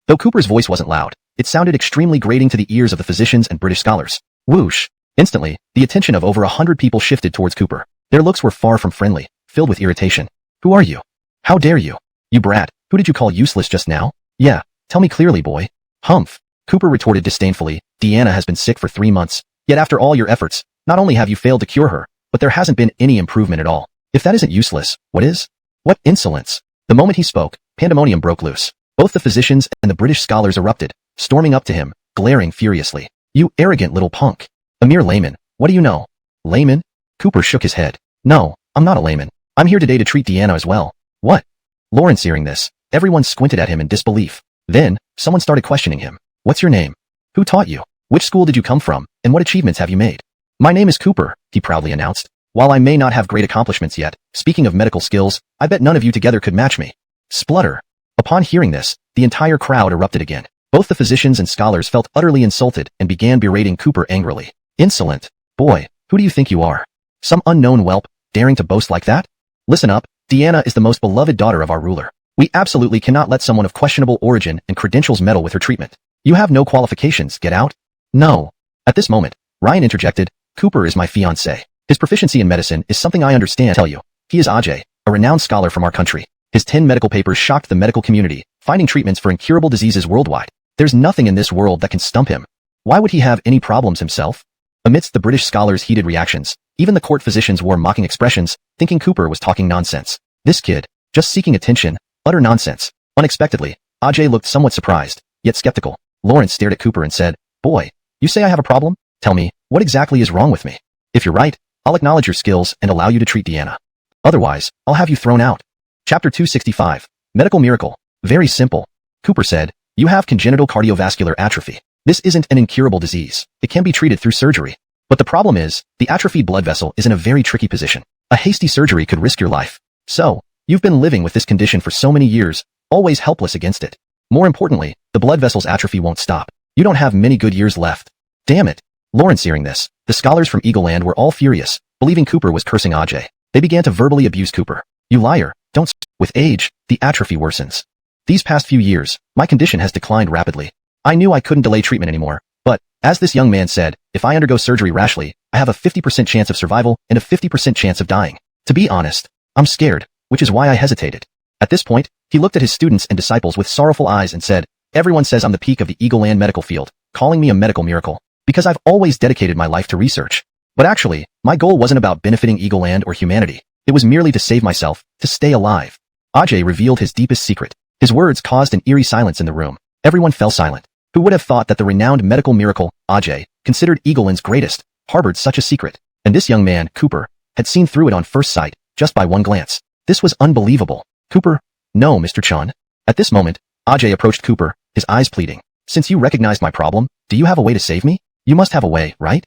Though Cooper's voice wasn't loud, it sounded extremely grating to the ears of the physicians and British scholars. Whoosh. Instantly, the attention of over 100 people shifted towards Cooper. Their looks were far from friendly, filled with irritation. "Who are you? How dare you? You brat, who did you call useless just now? Yeah, tell me clearly, boy." "Humph." Cooper retorted disdainfully. "Deanna has been sick for 3 months. Yet after all your efforts, not only have you failed to cure her, but there hasn't been any improvement at all. If that isn't useless, what is? What insolence." The moment he spoke, pandemonium broke loose. Both the physicians and the British scholars erupted, storming up to him, glaring furiously. "You arrogant little punk. A mere layman. What do you know?" "Layman?" Cooper shook his head. "No, I'm not a layman. I'm here today to treat Deanna as well." "What?" Lawrence hearing this, everyone squinted at him in disbelief. Then, someone started questioning him. "What's your name? Who taught you? Which school did you come from, and what achievements have you made?" "My name is Cooper," he proudly announced. "While I may not have great accomplishments yet, speaking of medical skills, I bet none of you together could match me." Splutter. Upon hearing this, the entire crowd erupted again. Both the physicians and scholars felt utterly insulted and began berating Cooper angrily. "Insolent. Boy, who do you think you are? Some unknown whelp, daring to boast like that? Listen up, Deanna is the most beloved daughter of our ruler. We absolutely cannot let someone of questionable origin and credentials meddle with her treatment. You have no qualifications, get out." "No." At this moment, Ryan interjected, "Cooper is my fiancé. His proficiency in medicine is something I understand. Tell you. He is Ajay, a renowned scholar from our country. His 10 medical papers shocked the medical community, finding treatments for incurable diseases worldwide. There's nothing in this world that can stump him. Why would he have any problems himself? Amidst the British scholars' heated reactions, even the court physicians wore mocking expressions, thinking Cooper was talking nonsense. This kid, just seeking attention, utter nonsense. Unexpectedly, Ajay looked somewhat surprised, yet skeptical. Lawrence stared at Cooper and said, "Boy, you say I have a problem? Tell me, what exactly is wrong with me? If you're right, I'll acknowledge your skills and allow you to treat Deanna. Otherwise, I'll have you thrown out." Chapter 265. Medical Miracle. Very simple. Cooper said, "You have congenital cardiovascular atrophy. This isn't an incurable disease. It can be treated through surgery. But the problem is, the atrophied blood vessel is in a very tricky position. A hasty surgery could risk your life. So, you've been living with this condition for so many years, always helpless against it. More importantly, the blood vessel's atrophy won't stop. You don't have many good years left." Damn it. Lawrence hearing this, the scholars from Eagle Land were all furious, believing Cooper was cursing Ajay. They began to verbally abuse Cooper. "You liar, don't With age, the atrophy worsens. These past few years, my condition has declined rapidly. I knew I couldn't delay treatment anymore, but, as this young man said, if I undergo surgery rashly, I have a 50% chance of survival and a 50% chance of dying. To be honest, I'm scared, which is why I hesitated." At this point, he looked at his students and disciples with sorrowful eyes and said, "Everyone says I'm the peak of the Eagle Land medical field, calling me a medical miracle, because I've always dedicated my life to research. But actually, my goal wasn't about benefiting Eagle Land or humanity. It was merely to save myself, to stay alive." Ajay revealed his deepest secret. His words caused an eerie silence in the room. Everyone fell silent. Who would have thought that the renowned medical miracle, Ajay, considered Eagle Land's greatest, harbored such a secret? And this young man, Cooper, had seen through it on first sight, just by one glance. This was unbelievable. "Cooper?" "No, Mr. Chun." At this moment, Ajay approached Cooper, his eyes pleading. "Since you recognized my problem, do you have a way to save me? You must have a way, right?"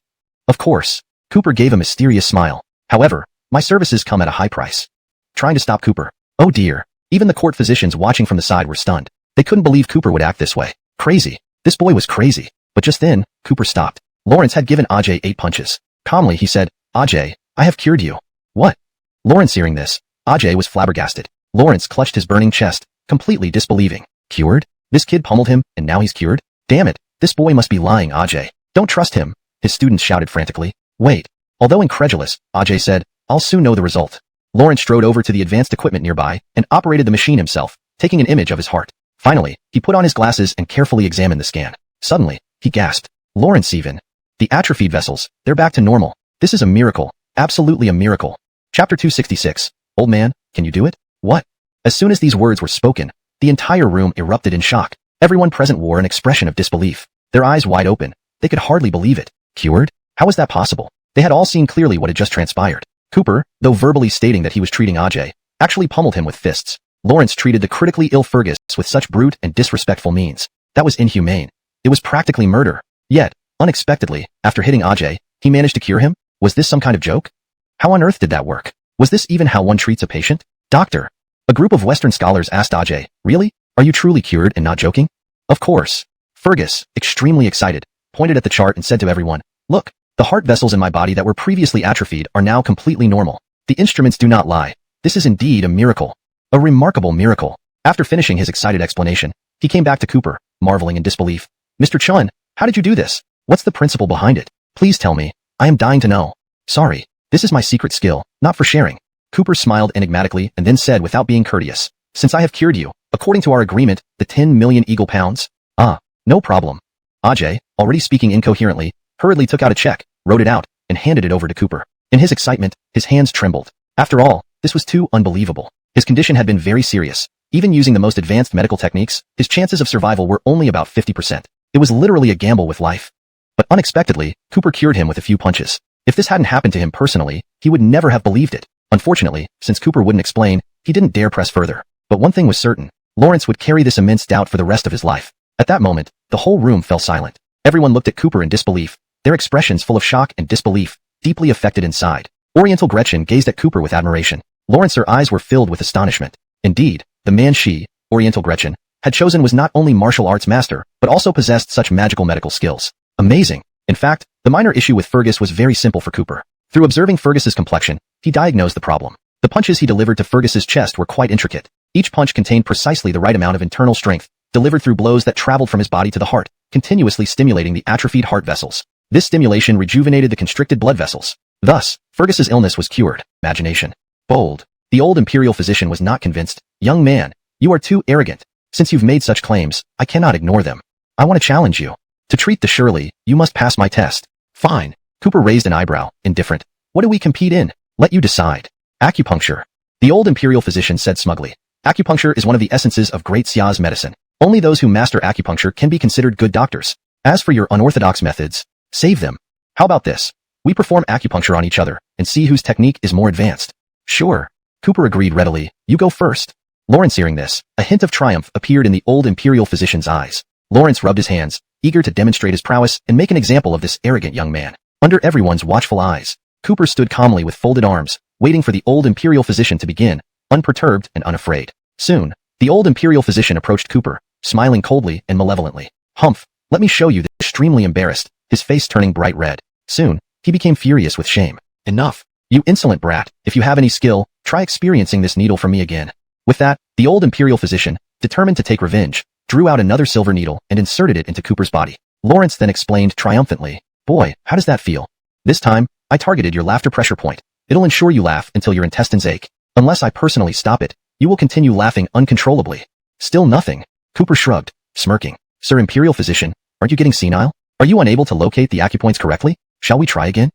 "Of course." Cooper gave a mysterious smile. "However, my services come at a high price." Trying to stop Cooper. Oh dear. Even the court physicians watching from the side were stunned. They couldn't believe Cooper would act this way. Crazy. This boy was crazy. But just then, Cooper stopped. Lawrence had given Ajay 8 punches. Calmly, he said, "Ajay, I have cured you." "What?" Lawrence hearing this, Ajay was flabbergasted. Lawrence clutched his burning chest, completely disbelieving. "Cured? This kid pummeled him, and now he's cured? Damn it, this boy must be lying, Ajay. Don't trust him," his students shouted frantically. "Wait." Although incredulous, Ajay said, "I'll soon know the result." Lawrence strode over to the advanced equipment nearby and operated the machine himself, taking an image of his heart. Finally, he put on his glasses and carefully examined the scan. Suddenly, he gasped. "Lawrence even. The atrophied vessels, they're back to normal. This is a miracle. Absolutely a miracle." Chapter 266. Old man, can you do it? "What?" As soon as these words were spoken, the entire room erupted in shock. Everyone present wore an expression of disbelief. Their eyes wide open. They could hardly believe it. Cured? How was that possible? They had all seen clearly what had just transpired. Cooper, though verbally stating that he was treating Ajay, actually pummeled him with fists. Lawrence treated the critically ill Fergus with such brute and disrespectful means. That was inhumane. It was practically murder. Yet, unexpectedly, after hitting Ajay, he managed to cure him? Was this some kind of joke? How on earth did that work? Was this even how one treats a patient? "Doctor." A group of Western scholars asked Ajay, "Really? Are you truly cured and not joking?" "Of course." Fergus, extremely excited, pointed at the chart and said to everyone, "Look. The heart vessels in my body that were previously atrophied are now completely normal. The instruments do not lie. This is indeed a miracle. A remarkable miracle." After finishing his excited explanation, he came back to Cooper, marveling in disbelief. "Mr. Chun, how did you do this? What's the principle behind it? Please tell me. I am dying to know." "Sorry. This is my secret skill, not for sharing." Cooper smiled enigmatically and then said without being courteous, "Since I have cured you, according to our agreement, the 10 million eagle pounds?" "Ah, no problem." Ajay, already speaking incoherently, hurriedly took out a check, wrote it out, and handed it over to Cooper. In his excitement, his hands trembled. After all, this was too unbelievable. His condition had been very serious. Even using the most advanced medical techniques, his chances of survival were only about 50%. It was literally a gamble with life. But unexpectedly, Cooper cured him with a few punches. If this hadn't happened to him personally, he would never have believed it. Unfortunately, since Cooper wouldn't explain, he didn't dare press further. But one thing was certain. Lawrence would carry this immense doubt for the rest of his life. At that moment, the whole room fell silent. Everyone looked at Cooper in disbelief, their expressions full of shock and disbelief, deeply affected inside. Oriental Gretchen gazed at Cooper with admiration. Lawrence's eyes were filled with astonishment. Indeed, the man she, Oriental Gretchen, had chosen was not only martial arts master, but also possessed such magical medical skills. Amazing. In fact, the minor issue with Fergus was very simple for Cooper. Through observing Fergus's complexion, he diagnosed the problem. The punches he delivered to Fergus's chest were quite intricate. Each punch contained precisely the right amount of internal strength, delivered through blows that traveled from his body to the heart, continuously stimulating the atrophied heart vessels. This stimulation rejuvenated the constricted blood vessels. Thus, Fergus's illness was cured. Imagination. Bold. The old imperial physician was not convinced. "Young man, you are too arrogant. Since you've made such claims, I cannot ignore them. I want to challenge you. To treat the Shirley, you must pass my test. Fine. Cooper raised an eyebrow, indifferent. What do we compete in? Let you decide. Acupuncture. The old imperial physician said smugly. Acupuncture is one of the essences of great Xia's medicine. Only those who master acupuncture can be considered good doctors. As for your unorthodox methods, save them. How about this? We perform acupuncture on each other and see whose technique is more advanced. Sure. Cooper agreed readily. You go first. Lawrence, hearing this, a hint of triumph appeared in the old imperial physician's eyes. Lawrence rubbed his hands, eager to demonstrate his prowess and make an example of this arrogant young man. Under everyone's watchful eyes, Cooper stood calmly with folded arms, waiting for the old imperial physician to begin, unperturbed and unafraid. Soon, the old imperial physician approached Cooper, smiling coldly and malevolently. Humph, let me show you this. Extremely embarrassed, his face turning bright red. Soon, he became furious with shame. Enough. You insolent brat, if you have any skill, try experiencing this needle from me again. With that, the old imperial physician, determined to take revenge, drew out another silver needle and inserted it into Cooper's body. Lawrence then explained triumphantly, Boy, how does that feel? This time, I targeted your laughter pressure point. It'll ensure you laugh until your intestines ache. Unless I personally stop it, you will continue laughing uncontrollably. Still nothing. Cooper shrugged, smirking. Sir Imperial Physician, aren't you getting senile? Are you unable to locate the acupoints correctly? Shall we try again?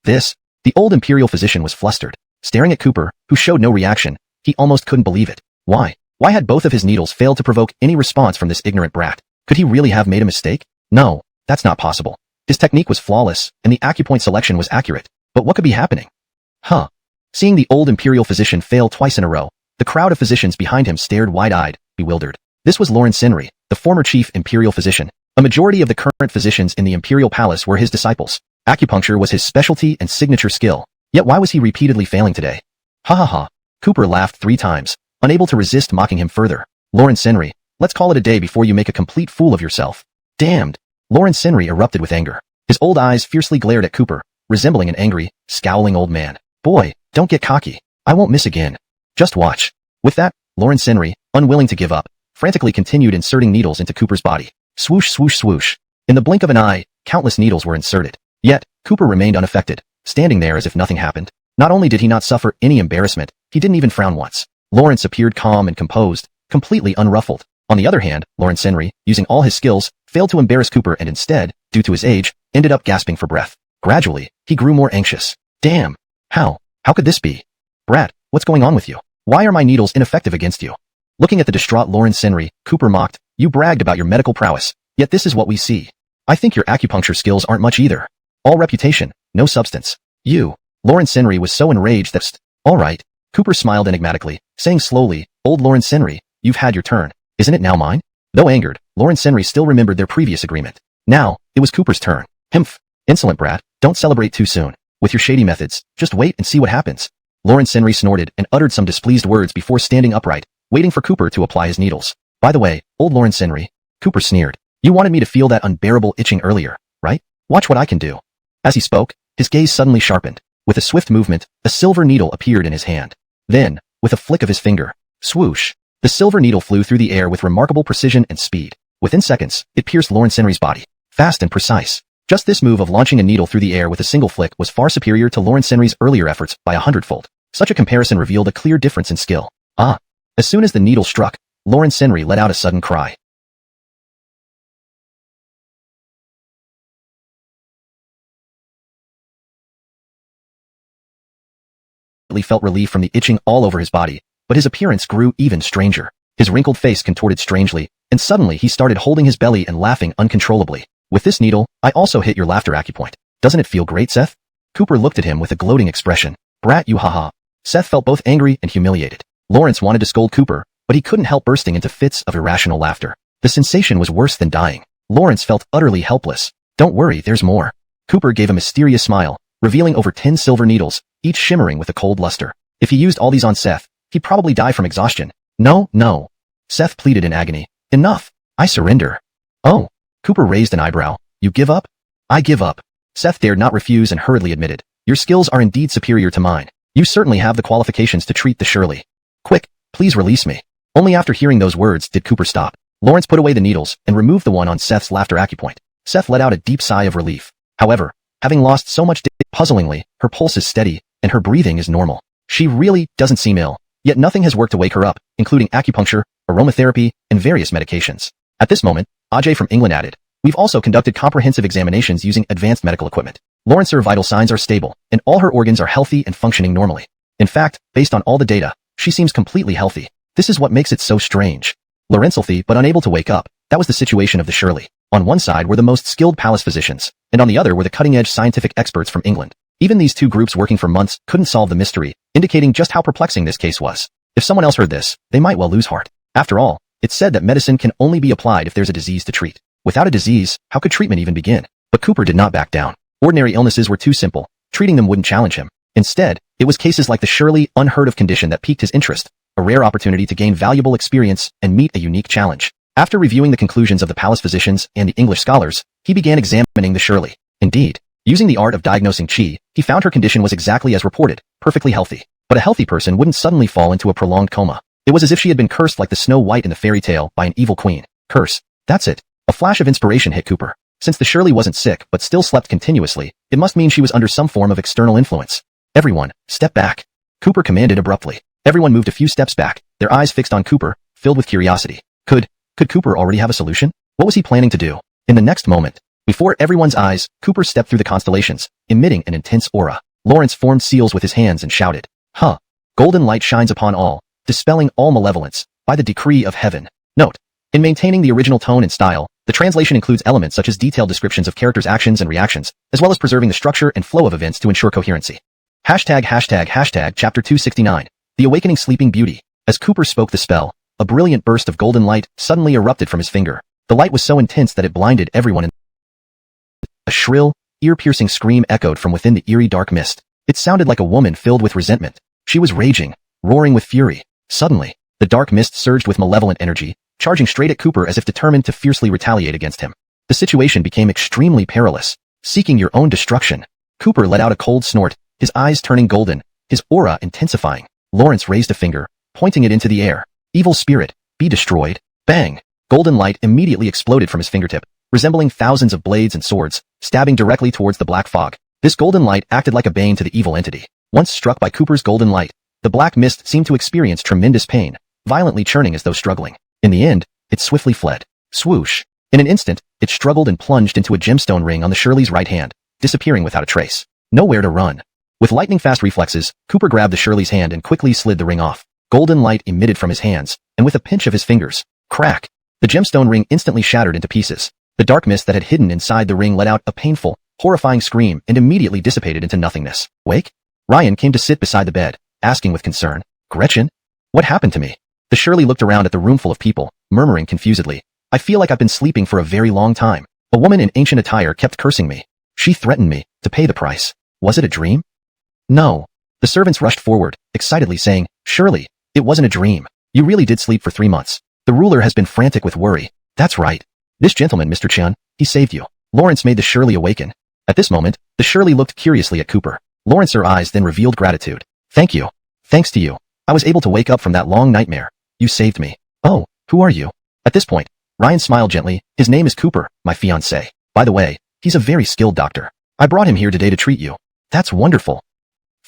This. The old Imperial Physician was flustered. Staring at Cooper, who showed no reaction, he almost couldn't believe it. Why? Why had both of his needles failed to provoke any response from this ignorant brat? Could he really have made a mistake? No, that's not possible. His technique was flawless, and the acupoint selection was accurate. But what could be happening? Seeing the old Imperial Physician fail twice in a row, the crowd of physicians behind him stared wide-eyed, bewildered. This was Lawrence Henry, the former chief Imperial Physician. A majority of the current physicians in the Imperial Palace were his disciples. Acupuncture was his specialty and signature skill. Yet why was he repeatedly failing today? Ha ha ha. Cooper laughed 3 times, unable to resist mocking him further. Lawrence Henry, let's call it a day before you make a complete fool of yourself. Damned. Lawrence Henry erupted with anger. His old eyes fiercely glared at Cooper, resembling an angry, scowling old man. Boy, don't get cocky. I won't miss again. Just watch. With that, Lawrence Henry, unwilling to give up, frantically continued inserting needles into Cooper's body. Swoosh, swoosh, swoosh. In the blink of an eye, countless needles were inserted. Yet, Cooper remained unaffected, standing there as if nothing happened. Not only did he not suffer any embarrassment, he didn't even frown once. Lawrence appeared calm and composed, completely unruffled. On the other hand, Lawrence Henry, using all his skills, failed to embarrass Cooper and instead, due to his age, ended up gasping for breath. Gradually, he grew more anxious. Damn. How could this be? Brat, what's going on with you? Why are my needles ineffective against you? Looking at the distraught Lawrence Henry, Cooper mocked, You bragged about your medical prowess, yet this is what we see. I think your acupuncture skills aren't much either. All reputation, no substance. You. Lawrence Henry was so enraged that all right. Cooper smiled enigmatically, saying slowly, Old Lawrence Henry, you've had your turn. Isn't it now mine? Though angered, Lawrence Henry still remembered their previous agreement. Now, it was Cooper's turn. Himph. Insolent brat, don't celebrate too soon. With your shady methods, just wait and see what happens. Lawrence Henry snorted and uttered some displeased words before standing upright, waiting for Cooper to apply his needles. By the way, Old Lawrence Henry, Cooper sneered. You wanted me to feel that unbearable itching earlier, right? Watch what I can do. As he spoke, his gaze suddenly sharpened. With a swift movement, a silver needle appeared in his hand. Then, with a flick of his finger, swoosh, the silver needle flew through the air with remarkable precision and speed. Within seconds, it pierced Lawrence Henry's body. Fast and precise. Just this move of launching a needle through the air with a single flick was far superior to Lawrence Henry's earlier efforts by 100-fold. Such a comparison revealed a clear difference in skill. As soon as the needle struck, Lawrence Henry let out a sudden cry. He felt relief from the itching all over his body, but his appearance grew even stranger. His wrinkled face contorted strangely, and suddenly he started holding his belly and laughing uncontrollably. With this needle, I also hit your laughter acupoint. Doesn't it feel great, Seth? Cooper looked at him with a gloating expression. Brat, you haha. Seth felt both angry and humiliated. Lawrence wanted to scold Cooper, but he couldn't help bursting into fits of irrational laughter. The sensation was worse than dying. Lawrence felt utterly helpless. Don't worry, there's more. Cooper gave a mysterious smile, revealing over 10 silver needles, each shimmering with a cold luster. If he used all these on Seth, he'd probably die from exhaustion. No. Seth pleaded in agony. Enough. I surrender. Oh. Cooper raised an eyebrow. You give up? I give up. Seth dared not refuse and hurriedly admitted. Your skills are indeed superior to mine. You certainly have the qualifications to treat the Shirley. Quick, please release me. Only after hearing those words did Cooper stop. Lawrence put away the needles and removed the one on Seth's laughter acupoint. Seth let out a deep sigh of relief. However, having lost so much puzzlingly, her pulse is steady, and her breathing is normal. She really doesn't seem ill, yet nothing has worked to wake her up, including acupuncture aromatherapy, and various medications. At this moment, Ajay from England added, "We've also conducted comprehensive examinations using advanced medical equipment. Laurence's vital signs are stable, and all her organs are healthy and functioning normally. In fact, based on all the data, she seems completely healthy. This is what makes it so strange." Lawrence healthy but unable to wake up. That was the situation of the Shirley. On one side were the most skilled palace physicians, and on the other were the cutting-edge scientific experts from England. Even these two groups working for months couldn't solve the mystery, indicating just how perplexing this case was. If someone else heard this, they might well lose heart. After all, it's said that medicine can only be applied if there's a disease to treat. Without a disease, how could treatment even begin? But Cooper did not back down. Ordinary illnesses were too simple. Treating them wouldn't challenge him. Instead, it was cases like the Shirley unheard-of condition that piqued his interest, a rare opportunity to gain valuable experience and meet a unique challenge. After reviewing the conclusions of the palace physicians and the English scholars, he began examining the Shirley. Indeed, using the art of diagnosing Qi, he found her condition was exactly as reported, perfectly healthy. But a healthy person wouldn't suddenly fall into a prolonged coma. It was as if she had been cursed like the Snow White in the fairy tale by an evil queen. Curse. That's it. A flash of inspiration hit Cooper. Since the Shirley wasn't sick but still slept continuously, it must mean she was under some form of external influence. "Everyone, step back," Cooper commanded abruptly. Everyone moved a few steps back, their eyes fixed on Cooper, filled with curiosity. Could Cooper already have a solution? What was he planning to do? In the next moment, before everyone's eyes, Cooper stepped through the constellations, emitting an intense aura. Lawrence formed seals with his hands and shouted, "Huh! Golden light shines upon all, dispelling all malevolence, by the decree of heaven." Note: in maintaining the original tone and style, the translation includes elements such as detailed descriptions of characters' actions and reactions, as well as preserving the structure and flow of events to ensure coherency. Chapter 269. The Awakening Sleeping Beauty. As Cooper spoke the spell, a brilliant burst of golden light suddenly erupted from his finger. The light was so intense that it blinded everyone in. A shrill, ear-piercing scream echoed from within the eerie dark mist. It sounded like a woman filled with resentment. She was raging, roaring with fury. Suddenly, the dark mist surged with malevolent energy, charging straight at Cooper as if determined to fiercely retaliate against him. The situation became extremely perilous. Seeking your own destruction. Cooper let out a cold snort, his eyes turning golden, his aura intensifying. Lawrence raised a finger, pointing it into the air. "Evil spirit, be destroyed." Bang! Golden light immediately exploded from his fingertip, resembling thousands of blades and swords, stabbing directly towards the black fog. This golden light acted like a bane to the evil entity. Once struck by Cooper's golden light, the black mist seemed to experience tremendous pain, violently churning as though struggling. In the end, it swiftly fled. Swoosh! In an instant, it struggled and plunged into a gemstone ring on the Shirley's right hand, disappearing without a trace. Nowhere to run. With lightning-fast reflexes, Cooper grabbed the Shirley's hand and quickly slid the ring off. Golden light emitted from his hands, and with a pinch of his fingers, crack! The gemstone ring instantly shattered into pieces. The dark mist that had hidden inside the ring let out a painful, horrifying scream and immediately dissipated into nothingness. "Wake?" Ryan came to sit beside the bed, asking with concern, "Gretchen? What happened to me?" The Shirley looked around at the roomful of people, murmuring confusedly, "I feel like I've been sleeping for a very long time. A woman in ancient attire kept cursing me. She threatened me to pay the price. Was it a dream?" "No." The servants rushed forward, excitedly saying, "Shirley, it wasn't a dream. You really did sleep for 3 months. The ruler has been frantic with worry." "That's right. This gentleman, Mr. Chen, he saved you." Lawrence made the Shirley awaken. At this moment, the Shirley looked curiously at Cooper. Lawrence's eyes then revealed gratitude. "Thank you. Thanks to you, I was able to wake up from that long nightmare. You saved me." "Oh, who are you?" At this point, Ryan smiled gently. "His name is Cooper, my fiancé. By the way, he's a very skilled doctor. I brought him here today to treat you." "That's wonderful."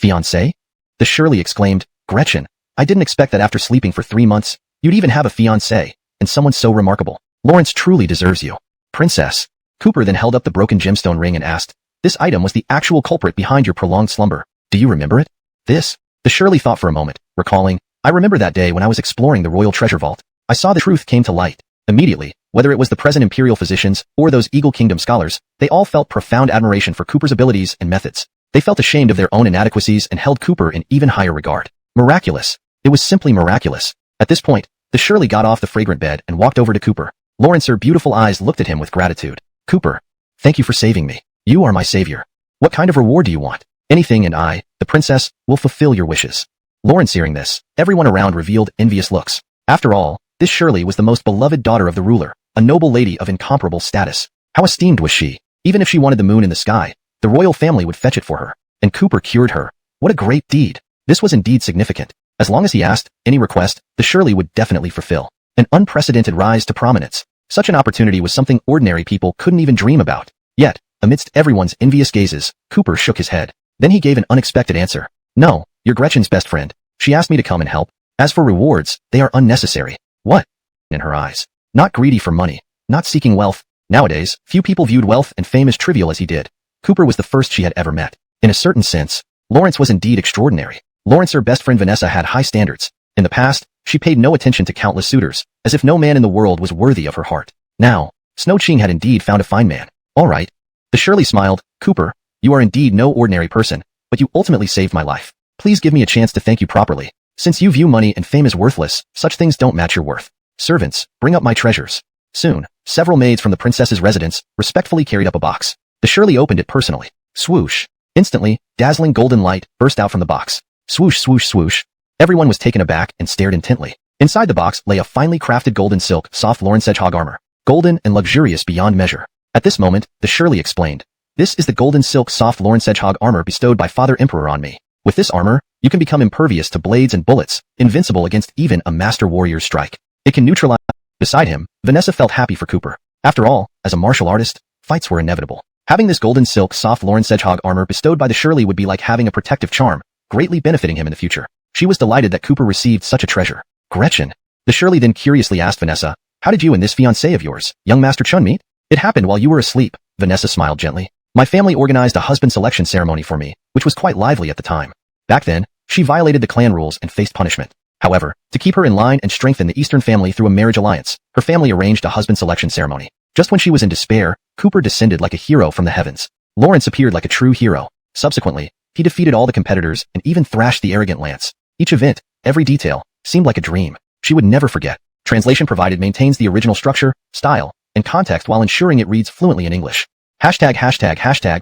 "Fiancé?" The Shirley exclaimed. "Gretchen, I didn't expect that after sleeping for 3 months, you'd even have a fiancé, and someone so remarkable. Lawrence truly deserves you." "Princess." Cooper then held up the broken gemstone ring and asked, "This item was the actual culprit behind your prolonged slumber. Do you remember it?" "This?" The Shirley thought for a moment, recalling, "I remember that day when I was exploring the royal treasure vault. I saw the truth came to light. Immediately, whether it was the present imperial physicians or those Eagle Kingdom scholars, they all felt profound admiration for Cooper's abilities and methods. They felt ashamed of their own inadequacies and held Cooper in even higher regard. Miraculous. It was simply miraculous." At this point, the Shirley got off the fragrant bed and walked over to Cooper. Lawrence's beautiful eyes looked at him with gratitude. "Cooper, thank you for saving me. You are my savior. What kind of reward do you want?" "Anything, and I, the princess, will fulfill your wishes." Lawrence hearing this, everyone around revealed envious looks. After all, this Shirley was the most beloved daughter of the ruler, a noble lady of incomparable status. How esteemed was she? Even if she wanted the moon in the sky, the royal family would fetch it for her. And Cooper cured her. What a great deed. This was indeed significant. As long as he asked, any request, the Shirley would definitely fulfill. An unprecedented rise to prominence. Such an opportunity was something ordinary people couldn't even dream about. Yet, amidst everyone's envious gazes, Cooper shook his head. Then he gave an unexpected answer. "No, you're Gretchen's best friend. She asked me to come and help. As for rewards, they are unnecessary." "What?" in her eyes. Not greedy for money, not seeking wealth. Nowadays, few people viewed wealth and fame as trivial as he did. Cooper was the first she had ever met. In a certain sense, Lawrence was indeed extraordinary. Lawrence, her best friend Vanessa, had high standards. In the past, she paid no attention to countless suitors, as if no man in the world was worthy of her heart. Now, Snow Ching had indeed found a fine man. All right. The Shirley smiled. Cooper, you are indeed no ordinary person, but you ultimately saved my life. Please give me a chance to thank you properly. Since you view money and fame as worthless, such things don't match your worth. Servants, bring up my treasures. Soon, several maids from the princess's residence respectfully carried up a box. The Shirley opened it personally. Swoosh. Instantly, dazzling golden light burst out from the box. Swoosh, swoosh, swoosh. Everyone was taken aback and stared intently. Inside the box lay a finely crafted golden silk, soft Lawrence Hedgehog armor. Golden and luxurious beyond measure. At this moment, the Shirley explained. This is the golden silk soft Lawrence Hedgehog armor bestowed by Father Emperor on me. With this armor, you can become impervious to blades and bullets, invincible against even a master warrior's strike. It can neutralize. Beside him, Vanessa felt happy for Cooper. After all, as a martial artist, fights were inevitable. Having this golden silk soft Lawrence Hedgehog armor bestowed by the Shirley would be like having a protective charm, greatly benefiting him in the future. She was delighted that Cooper received such a treasure. Gretchen. The Shirley then curiously asked Vanessa, how did you and this fiancé of yours, young Master Chun, meet? It happened while you were asleep. Vanessa smiled gently. My family organized a husband selection ceremony for me, which was quite lively at the time. Back then, she violated the clan rules and faced punishment. However, to keep her in line and strengthen the Eastern family through a marriage alliance, her family arranged a husband selection ceremony. Just when she was in despair, Cooper descended like a hero from the heavens. Lawrence appeared like a true hero. Subsequently, he defeated all the competitors and even thrashed the arrogant Lance. Each event, every detail, seemed like a dream. She would never forget. Translation provided maintains the original structure, style, and context while ensuring it reads fluently in English. Hashtag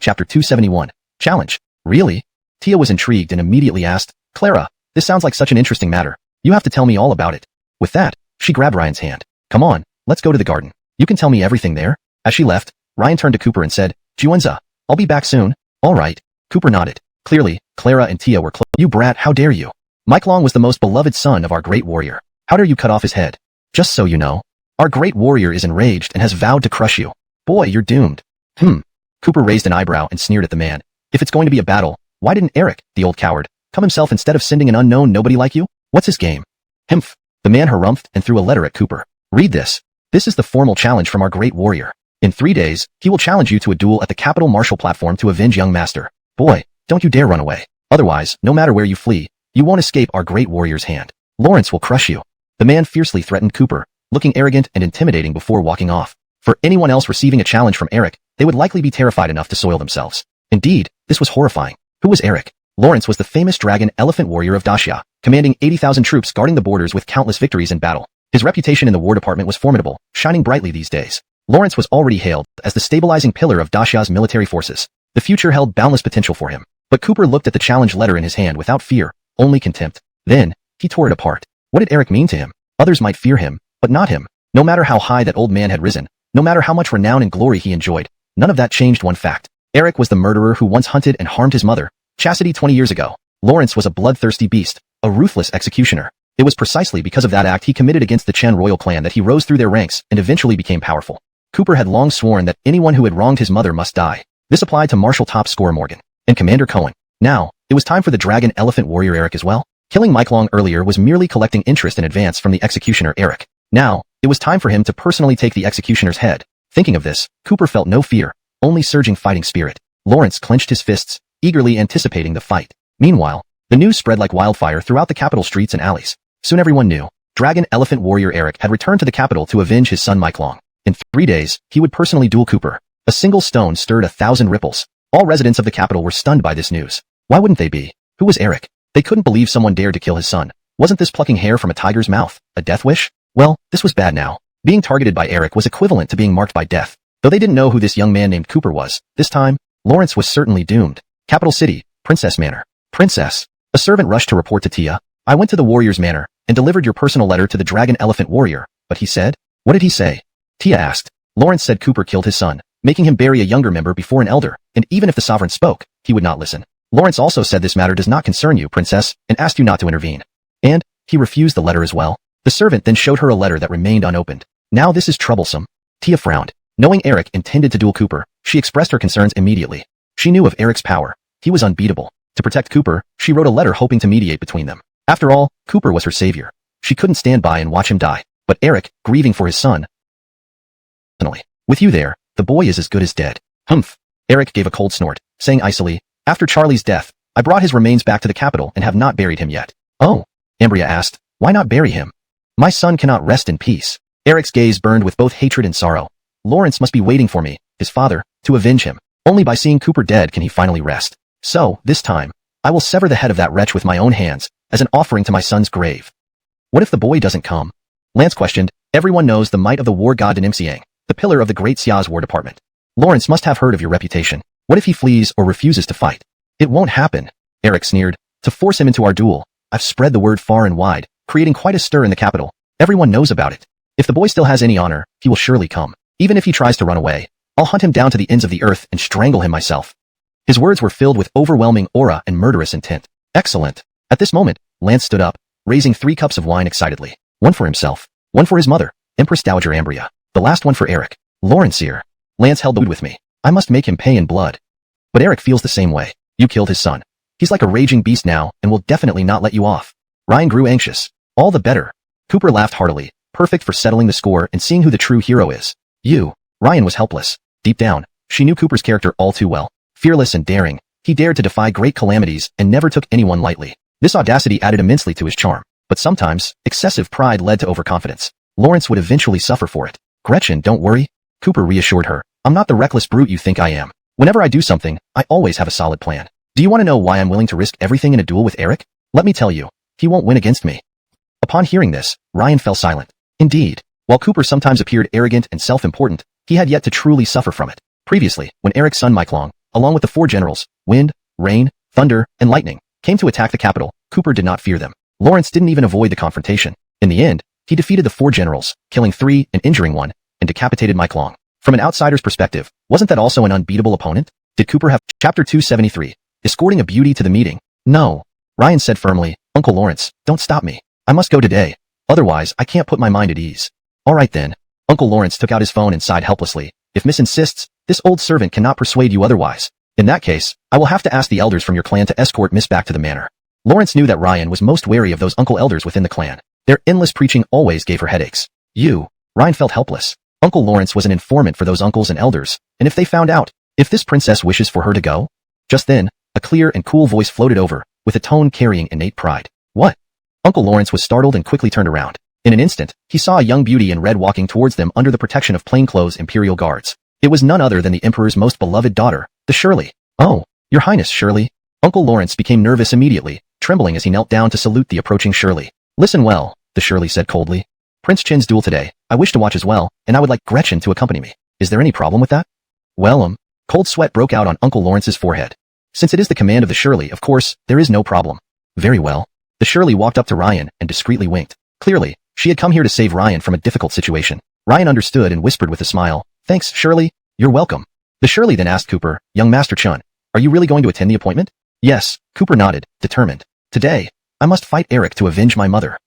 chapter 271. Challenge. Really? Tia was intrigued and immediately asked, Clara, this sounds like such an interesting matter. You have to tell me all about it. With that, she grabbed Ryan's hand. Come on, let's go to the garden. You can tell me everything there. As she left, Ryan turned to Cooper and said, Juenza, I'll be back soon. All right. Cooper nodded. Clearly, Clara and Tia were close. You brat, how dare you? Mike Long was the most beloved son of our great warrior. How dare you cut off his head? Just so you know, our great warrior is enraged and has vowed to crush you. Boy, you're doomed. Cooper raised an eyebrow and sneered at the man. If it's going to be a battle, why didn't Eric, the old coward, come himself instead of sending an unknown nobody like you? What's his game? Himph. The man harumphed and threw a letter at Cooper. Read this. This is the formal challenge from our great warrior. In 3 days, he will challenge you to a duel at the Capital Martial platform to avenge young master. Boy, don't you dare run away. Otherwise, no matter where you flee, you won't escape our great warrior's hand. Lawrence will crush you. The man fiercely threatened Cooper, looking arrogant and intimidating before walking off. For anyone else receiving a challenge from Eric, they would likely be terrified enough to soil themselves. Indeed, this was horrifying. Who was Eric? Lawrence was the famous dragon elephant warrior of Daxia, commanding 80,000 troops guarding the borders with countless victories in battle. His reputation in the War Department was formidable, shining brightly these days. Lawrence was already hailed as the stabilizing pillar of Daxia's military forces. The future held boundless potential for him. But Cooper looked at the challenge letter in his hand without fear, only contempt. Then, he tore it apart. What did Eric mean to him? Others might fear him, but not him. No matter how high that old man had risen, no matter how much renown and glory he enjoyed, none of that changed one fact. Eric was the murderer who once hunted and harmed his mother, Chastity, 20 years ago. Lawrence was a bloodthirsty beast, a ruthless executioner. It was precisely because of that act he committed against the Chen royal clan that he rose through their ranks and eventually became powerful. Cooper had long sworn that anyone who had wronged his mother must die. This applied to Marshal top scorer Morgan and Commander Cohen. Now, it was time for the dragon elephant warrior Eric as well. Killing Mike Long earlier was merely collecting interest in advance from the executioner Eric. Now, it was time for him to personally take the executioner's head. Thinking of this, Cooper felt no fear, only surging fighting spirit. Lawrence clenched his fists, eagerly anticipating the fight. Meanwhile, the news spread like wildfire throughout the capital streets and alleys. Soon everyone knew. Dragon elephant warrior Eric had returned to the capital to avenge his son Mike Long. In 3 days, he would personally duel Cooper. A single stone stirred 1,000 ripples. All residents of the capital were stunned by this news. Why wouldn't they be? Who was Eric? They couldn't believe someone dared to kill his son. Wasn't this plucking hair from a tiger's mouth a death wish? Well, this was bad now. Being targeted by Eric was equivalent to being marked by death. Though they didn't know who this young man named Cooper was, this time, Lawrence was certainly doomed. Capital City, Princess Manor. Princess. A servant rushed to report to Tia. I went to the warrior's manor and delivered your personal letter to the dragon elephant warrior, but he said? What did he say? Tia asked. Lawrence said Cooper killed his son, making him bury a younger member before an elder, and even if the sovereign spoke, he would not listen. Lawrence also said this matter does not concern you, princess, and asked you not to intervene. And, he refused the letter as well. The servant then showed her a letter that remained unopened. Now this is troublesome. Tia frowned. Knowing Eric intended to duel Cooper, she expressed her concerns immediately. She knew of Eric's power. He was unbeatable. To protect Cooper, she wrote a letter hoping to mediate between them. After all, Cooper was her savior. She couldn't stand by and watch him die. but Eric, grieving for his son. With you there, the boy is as good as dead. Humph. Eric gave a cold snort, saying icily, after Charlie's death, I brought his remains back to the capital and have not buried him yet. Oh, Ambria asked, why not bury him? My son cannot rest in peace. Eric's gaze burned with both hatred and sorrow. Lawrence must be waiting for me, his father, to avenge him. Only by seeing Cooper dead can he finally rest. So, this time, I will sever the head of that wretch with my own hands, as an offering to my son's grave. What if the boy doesn't come? Lance questioned. Everyone knows the might of the war god Denimxiang, the pillar of the Great Xia's war department. Lawrence must have heard of your reputation. What if he flees or refuses to fight? It won't happen, Eric sneered. To force him into our duel, I've spread the word far and wide, creating quite a stir in the capital. Everyone knows about it. If the boy still has any honor, he will surely come. Even if he tries to run away, I'll hunt him down to the ends of the earth and strangle him myself. His words were filled with overwhelming aura and murderous intent. Excellent. At this moment, Lance stood up, raising 3 cups of wine excitedly. One for himself, one for his mother, Empress Dowager Ambria, the last one for Eric. Lawrence here. Lance held the wood with me. I must make him pay in blood. But Eric feels the same way. You killed his son. He's like a raging beast now and will definitely not let you off. Ryan grew anxious. All the better. Cooper laughed heartily, perfect for settling the score and seeing who the true hero is. You. Ryan was helpless. Deep down, she knew Cooper's character all too well. Fearless and daring, he dared to defy great calamities and never took anyone lightly. This audacity added immensely to his charm. But sometimes, excessive pride led to overconfidence. Lawrence would eventually suffer for it. Gretchen, don't worry. Cooper reassured her. I'm not the reckless brute you think I am. Whenever I do something, I always have a solid plan. Do you want to know why I'm willing to risk everything in a duel with Eric? Let me tell you. He won't win against me. Upon hearing this, Ryan fell silent. Indeed, while Cooper sometimes appeared arrogant and self-important, he had yet to truly suffer from it. Previously, when Eric's son Maiklong, along with the 4 generals, Wind, Rain, Thunder, and Lightning, came to attack the capital, Cooper did not fear them. Lawrence didn't even avoid the confrontation. In the end, he defeated the 4 generals, killing 3 and injuring 1, and decapitated Maiklong. From an outsider's perspective, wasn't that also an unbeatable opponent? Did Cooper have Chapter 273, escorting a beauty to the meeting? No. Ryan said firmly, Uncle Lawrence, don't stop me. I must go today. Otherwise, I can't put my mind at ease. All right then. Uncle Lawrence took out his phone and sighed helplessly. If Miss insists, this old servant cannot persuade you otherwise. In that case, I will have to ask the elders from your clan to escort Miss back to the manor. Lawrence knew that Ryan was most wary of those uncle elders within the clan. Their endless preaching always gave her headaches. Ryan felt helpless. Uncle Lawrence was an informant for those uncles and elders, and if they found out, if this princess wishes for her to go? Just then, a clear and cool voice floated over, with a tone carrying innate pride. What? Uncle Lawrence was startled and quickly turned around. In an instant, he saw a young beauty in red walking towards them under the protection of plainclothes imperial guards. It was none other than the emperor's most beloved daughter, the Shirley. Oh, your highness, Shirley. Uncle Lawrence became nervous immediately, trembling as he knelt down to salute the approaching Shirley. Listen well, the Shirley said coldly. Prince Chin's duel today, I wish to watch as well, and I would like Gretchen to accompany me. Is there any problem with that? Well, cold sweat broke out on Uncle Lawrence's forehead. Since it is the command of the Shirley, of course, there is no problem. Very well. The Shirley walked up to Ryan and discreetly winked. Clearly, she had come here to save Ryan from a difficult situation. Ryan understood and whispered with a smile, Thanks, Shirley. You're welcome. The Shirley then asked Cooper, Young Master Chun, are you really going to attend the appointment? Yes, Cooper nodded, determined. Today, I must fight Eric to avenge my mother.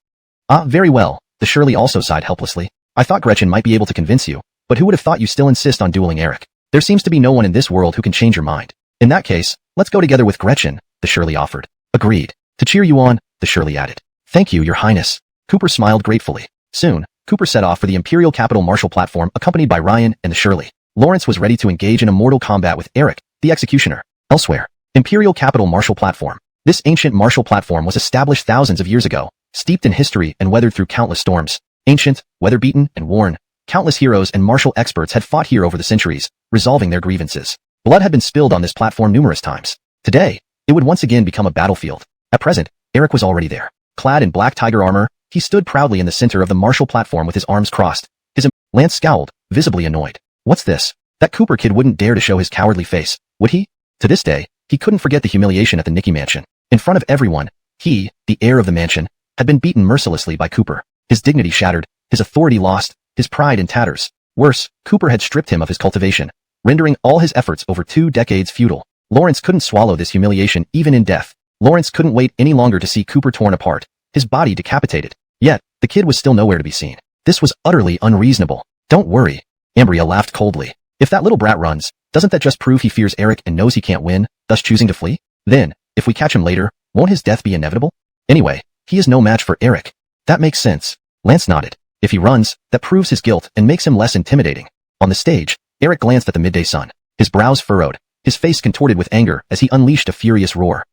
Ah, very well. The Shirley also sighed helplessly. I thought Gretchen might be able to convince you, but who would have thought you still insist on dueling Eric? There seems to be no one in this world who can change your mind. In that case, let's go together with Gretchen, the Shirley offered. Agreed. To cheer you on, the Shirley added. Thank you, your highness. Cooper smiled gratefully. Soon, Cooper set off for the Imperial Capital Martial Platform accompanied by Ryan and the Shirley. Lawrence was ready to engage in a mortal combat with Eric, the executioner. Elsewhere, Imperial Capital Martial Platform. This ancient martial platform was established thousands of years ago, steeped in history and weathered through countless storms. Ancient, weather-beaten, and worn, countless heroes and martial experts had fought here over the centuries, resolving their grievances. Blood had been spilled on this platform numerous times. Today, it would once again become a battlefield. At present, Eric was already there. Clad in black tiger armor, he stood proudly in the center of the martial platform with his arms crossed. Lance scowled, visibly annoyed. What's this? That Cooper kid wouldn't dare to show his cowardly face, would he? To this day, he couldn't forget the humiliation at the Nicky mansion. In front of everyone, he, the heir of the mansion, had been beaten mercilessly by Cooper. His dignity shattered, his authority lost, his pride in tatters. Worse, Cooper had stripped him of his cultivation, rendering all his efforts over 2 decades futile. Lawrence couldn't swallow this humiliation even in death. Lawrence couldn't wait any longer to see Cooper torn apart, his body decapitated. Yet, the kid was still nowhere to be seen. This was utterly unreasonable. Don't worry. Ambria laughed coldly. If that little brat runs, doesn't that just prove he fears Eric and knows he can't win, thus choosing to flee? Then, if we catch him later, won't his death be inevitable? Anyway, he is no match for Eric. That makes sense. Lance nodded. If he runs, that proves his guilt and makes him less intimidating. On the stage, Eric glanced at the midday sun. His brows furrowed, his face contorted with anger as he unleashed a furious roar.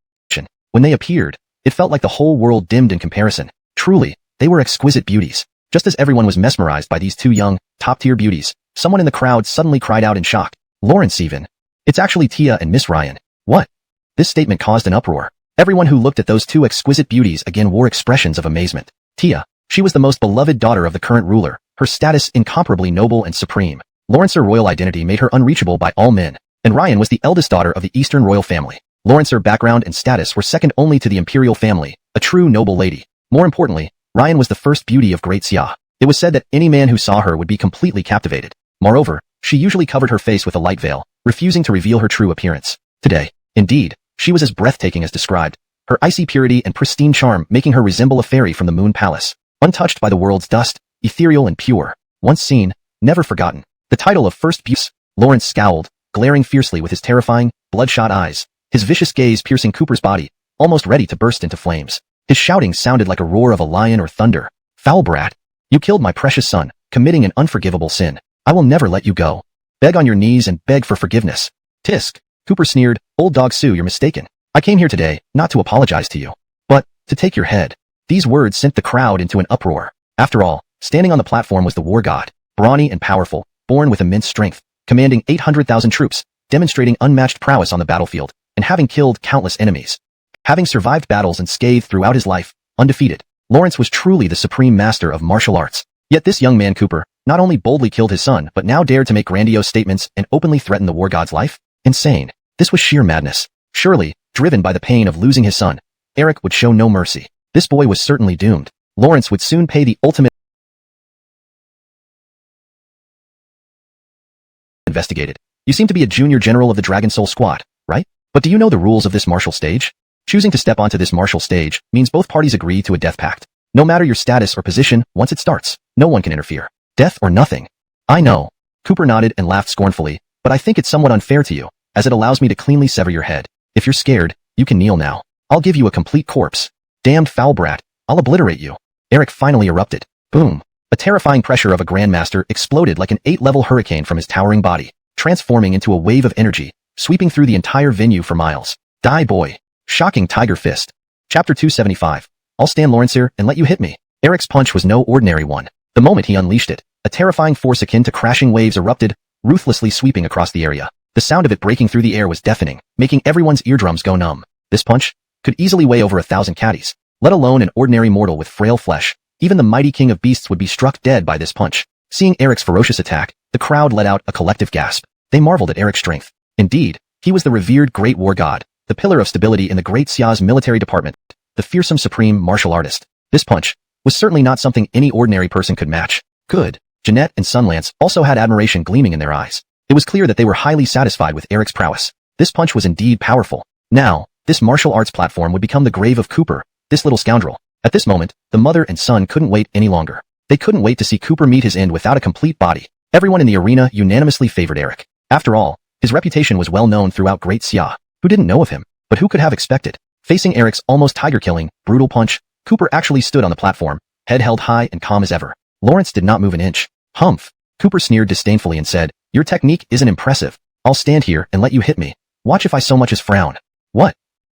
When they appeared, it felt like the whole world dimmed in comparison. Truly, they were exquisite beauties. Just as everyone was mesmerized by these two young, top-tier beauties, someone in the crowd suddenly cried out in shock. Lawrence even. It's actually Tia and Miss Ryan. What? This statement caused an uproar. Everyone who looked at those two exquisite beauties again wore expressions of amazement. Tia. She was the most beloved daughter of the current ruler, her status incomparably noble and supreme. Lawrence's royal identity made her unreachable by all men. And Ryan was the eldest daughter of the Eastern royal family. Lawrence's background and status were second only to the imperial family, a true noble lady. More importantly, Ryan was the first beauty of Great Xia. It was said that any man who saw her would be completely captivated. Moreover, she usually covered her face with a light veil, refusing to reveal her true appearance. Today, indeed, she was as breathtaking as described, her icy purity and pristine charm making her resemble a fairy from the Moon Palace, untouched by the world's dust, ethereal and pure. Once seen, never forgotten. The title of First Beauty. Lawrence scowled, glaring fiercely with his terrifying, bloodshot eyes, his vicious gaze piercing Cooper's body, almost ready to burst into flames. His shouting sounded like a roar of a lion or thunder. Foul brat! You killed my precious son, committing an unforgivable sin. I will never let you go. Beg on your knees and beg for forgiveness. Tisk! Cooper sneered, old dog Sue, you're mistaken. I came here today, not to apologize to you, but to take your head. These words sent the crowd into an uproar. After all, standing on the platform was the war god, brawny and powerful, born with immense strength, commanding 800,000 troops, demonstrating unmatched prowess on the battlefield, and having killed countless enemies. Having survived battles unscathed throughout his life, undefeated, Lawrence was truly the supreme master of martial arts. Yet this young man Cooper not only boldly killed his son but now dared to make grandiose statements and openly threaten the war god's life? Insane. This was sheer madness. Surely, driven by the pain of losing his son, Eric would show no mercy. This boy was certainly doomed. Lawrence would soon pay the ultimate. Investigated. You seem to be a junior general of the Dragon Soul Squad, right? But do you know the rules of this martial stage? Choosing to step onto this martial stage means both parties agree to a death pact. No matter your status or position, once it starts, no one can interfere. Death or nothing. I know. Cooper nodded and laughed scornfully, but I think it's somewhat unfair to you, as it allows me to cleanly sever your head. If you're scared, you can kneel now. I'll give you a complete corpse. Damned foul brat, I'll obliterate you. Eric finally erupted. Boom. A terrifying pressure of a grandmaster exploded like an 8-level hurricane from his towering body, transforming into a wave of energy, sweeping through the entire venue for miles. Die boy. Shocking tiger fist. Chapter 275. I'll stand Lawrence here and let you hit me. Eric's punch was no ordinary one. The moment he unleashed it, a terrifying force akin to crashing waves erupted, ruthlessly sweeping across the area. The sound of it breaking through the air was deafening, making everyone's eardrums go numb. This punch could easily weigh over 1,000 catties, let alone an ordinary mortal with frail flesh. Even the mighty king of beasts would be struck dead by this punch. Seeing Eric's ferocious attack, the crowd let out a collective gasp. They marveled at Eric's strength. Indeed, he was the revered great war god, the pillar of stability in the Great Xia's military department, the fearsome supreme martial artist. This punch was certainly not something any ordinary person could match. Good. Jeanette and Sunlance also had admiration gleaming in their eyes. It was clear that they were highly satisfied with Eric's prowess. This punch was indeed powerful. Now, this martial arts platform would become the grave of Cooper, this little scoundrel. At this moment, the mother and son couldn't wait any longer. They couldn't wait to see Cooper meet his end without a complete body. Everyone in the arena unanimously favored Eric. After all, his reputation was well known throughout Great Xia. Who didn't know of him? But who could have expected? Facing Eric's almost tiger-killing, brutal punch, Cooper actually stood on the platform, head held high and calm as ever. Lawrence did not move an inch. Humph. Cooper sneered disdainfully and said, your technique isn't impressive. I'll stand here and let you hit me. Watch if I so much as frown. What?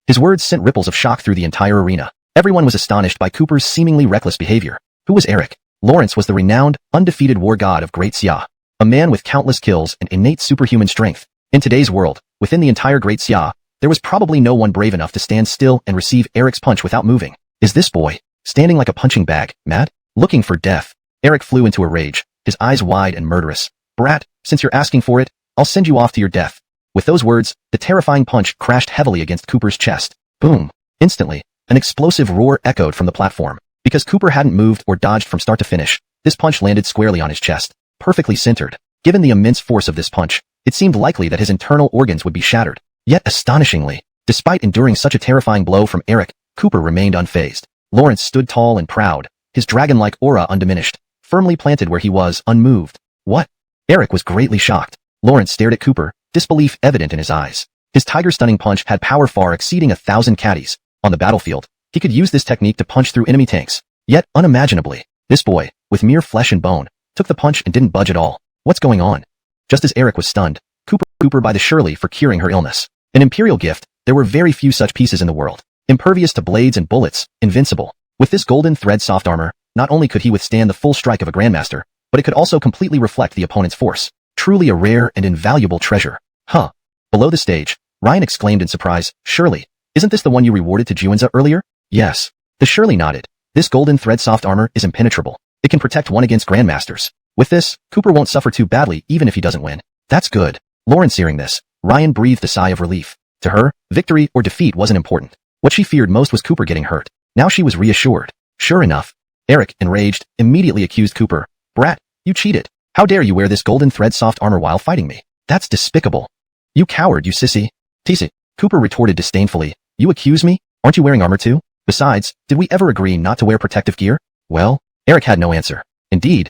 His words sent ripples of shock through the entire arena. Everyone was astonished by Cooper's seemingly reckless behavior. Who was Eric? Lawrence was the renowned, undefeated war god of Great Xia, a man with countless kills and innate superhuman strength. In today's world, within the entire Great Xia, there was probably no one brave enough to stand still and receive Eric's punch without moving. Is this boy, standing like a punching bag, mad? Looking for death? Eric flew into a rage, his eyes wide and murderous. Brat, since you're asking for it, I'll send you off to your death. With those words, the terrifying punch crashed heavily against Cooper's chest. Boom. Instantly, an explosive roar echoed from the platform. Because Cooper hadn't moved or dodged from start to finish, this punch landed squarely on his chest, perfectly centered. Given the immense force of this punch, it seemed likely that his internal organs would be shattered. Yet astonishingly, despite enduring such a terrifying blow from Eric, Cooper remained unfazed. Lawrence stood tall and proud, his dragon-like aura undiminished, firmly planted where he was, unmoved. What? Eric was greatly shocked. Lawrence stared at Cooper, disbelief evident in his eyes. His tiger-stunning punch had power far exceeding 1,000 catties. On the battlefield, he could use this technique to punch through enemy tanks. Yet, unimaginably, This boy, with mere flesh and bone, took the punch and didn't budge at all. What's going on? Just as Eric was stunned, Cooper by the Shirley for curing her illness. An imperial gift, there were very few such pieces in the world. Impervious to blades and bullets, invincible. With this golden thread soft armor, not only could he withstand the full strike of a grandmaster, but it could also completely reflect the opponent's force. Truly a rare and invaluable treasure. Huh. Below the stage, Ryan exclaimed in surprise, Shirley, isn't this the one you rewarded to Juanza earlier? Yes. The Shirley nodded. This golden thread soft armor is impenetrable. It can protect one against grandmasters. With this, Cooper won't suffer too badly even if he doesn't win. That's good. Lawrence hearing this, Ryan breathed a sigh of relief. To her, victory or defeat wasn't important. What she feared most was Cooper getting hurt. Now she was reassured. Sure enough, Eric, enraged, immediately accused Cooper. Brat, you cheated. How dare you wear this golden thread soft armor while fighting me? That's despicable. You coward, you sissy. Tissy. Cooper retorted disdainfully. You accuse me? Aren't you wearing armor too? Besides, did we ever agree not to wear protective gear? Well, Eric had no answer. Indeed,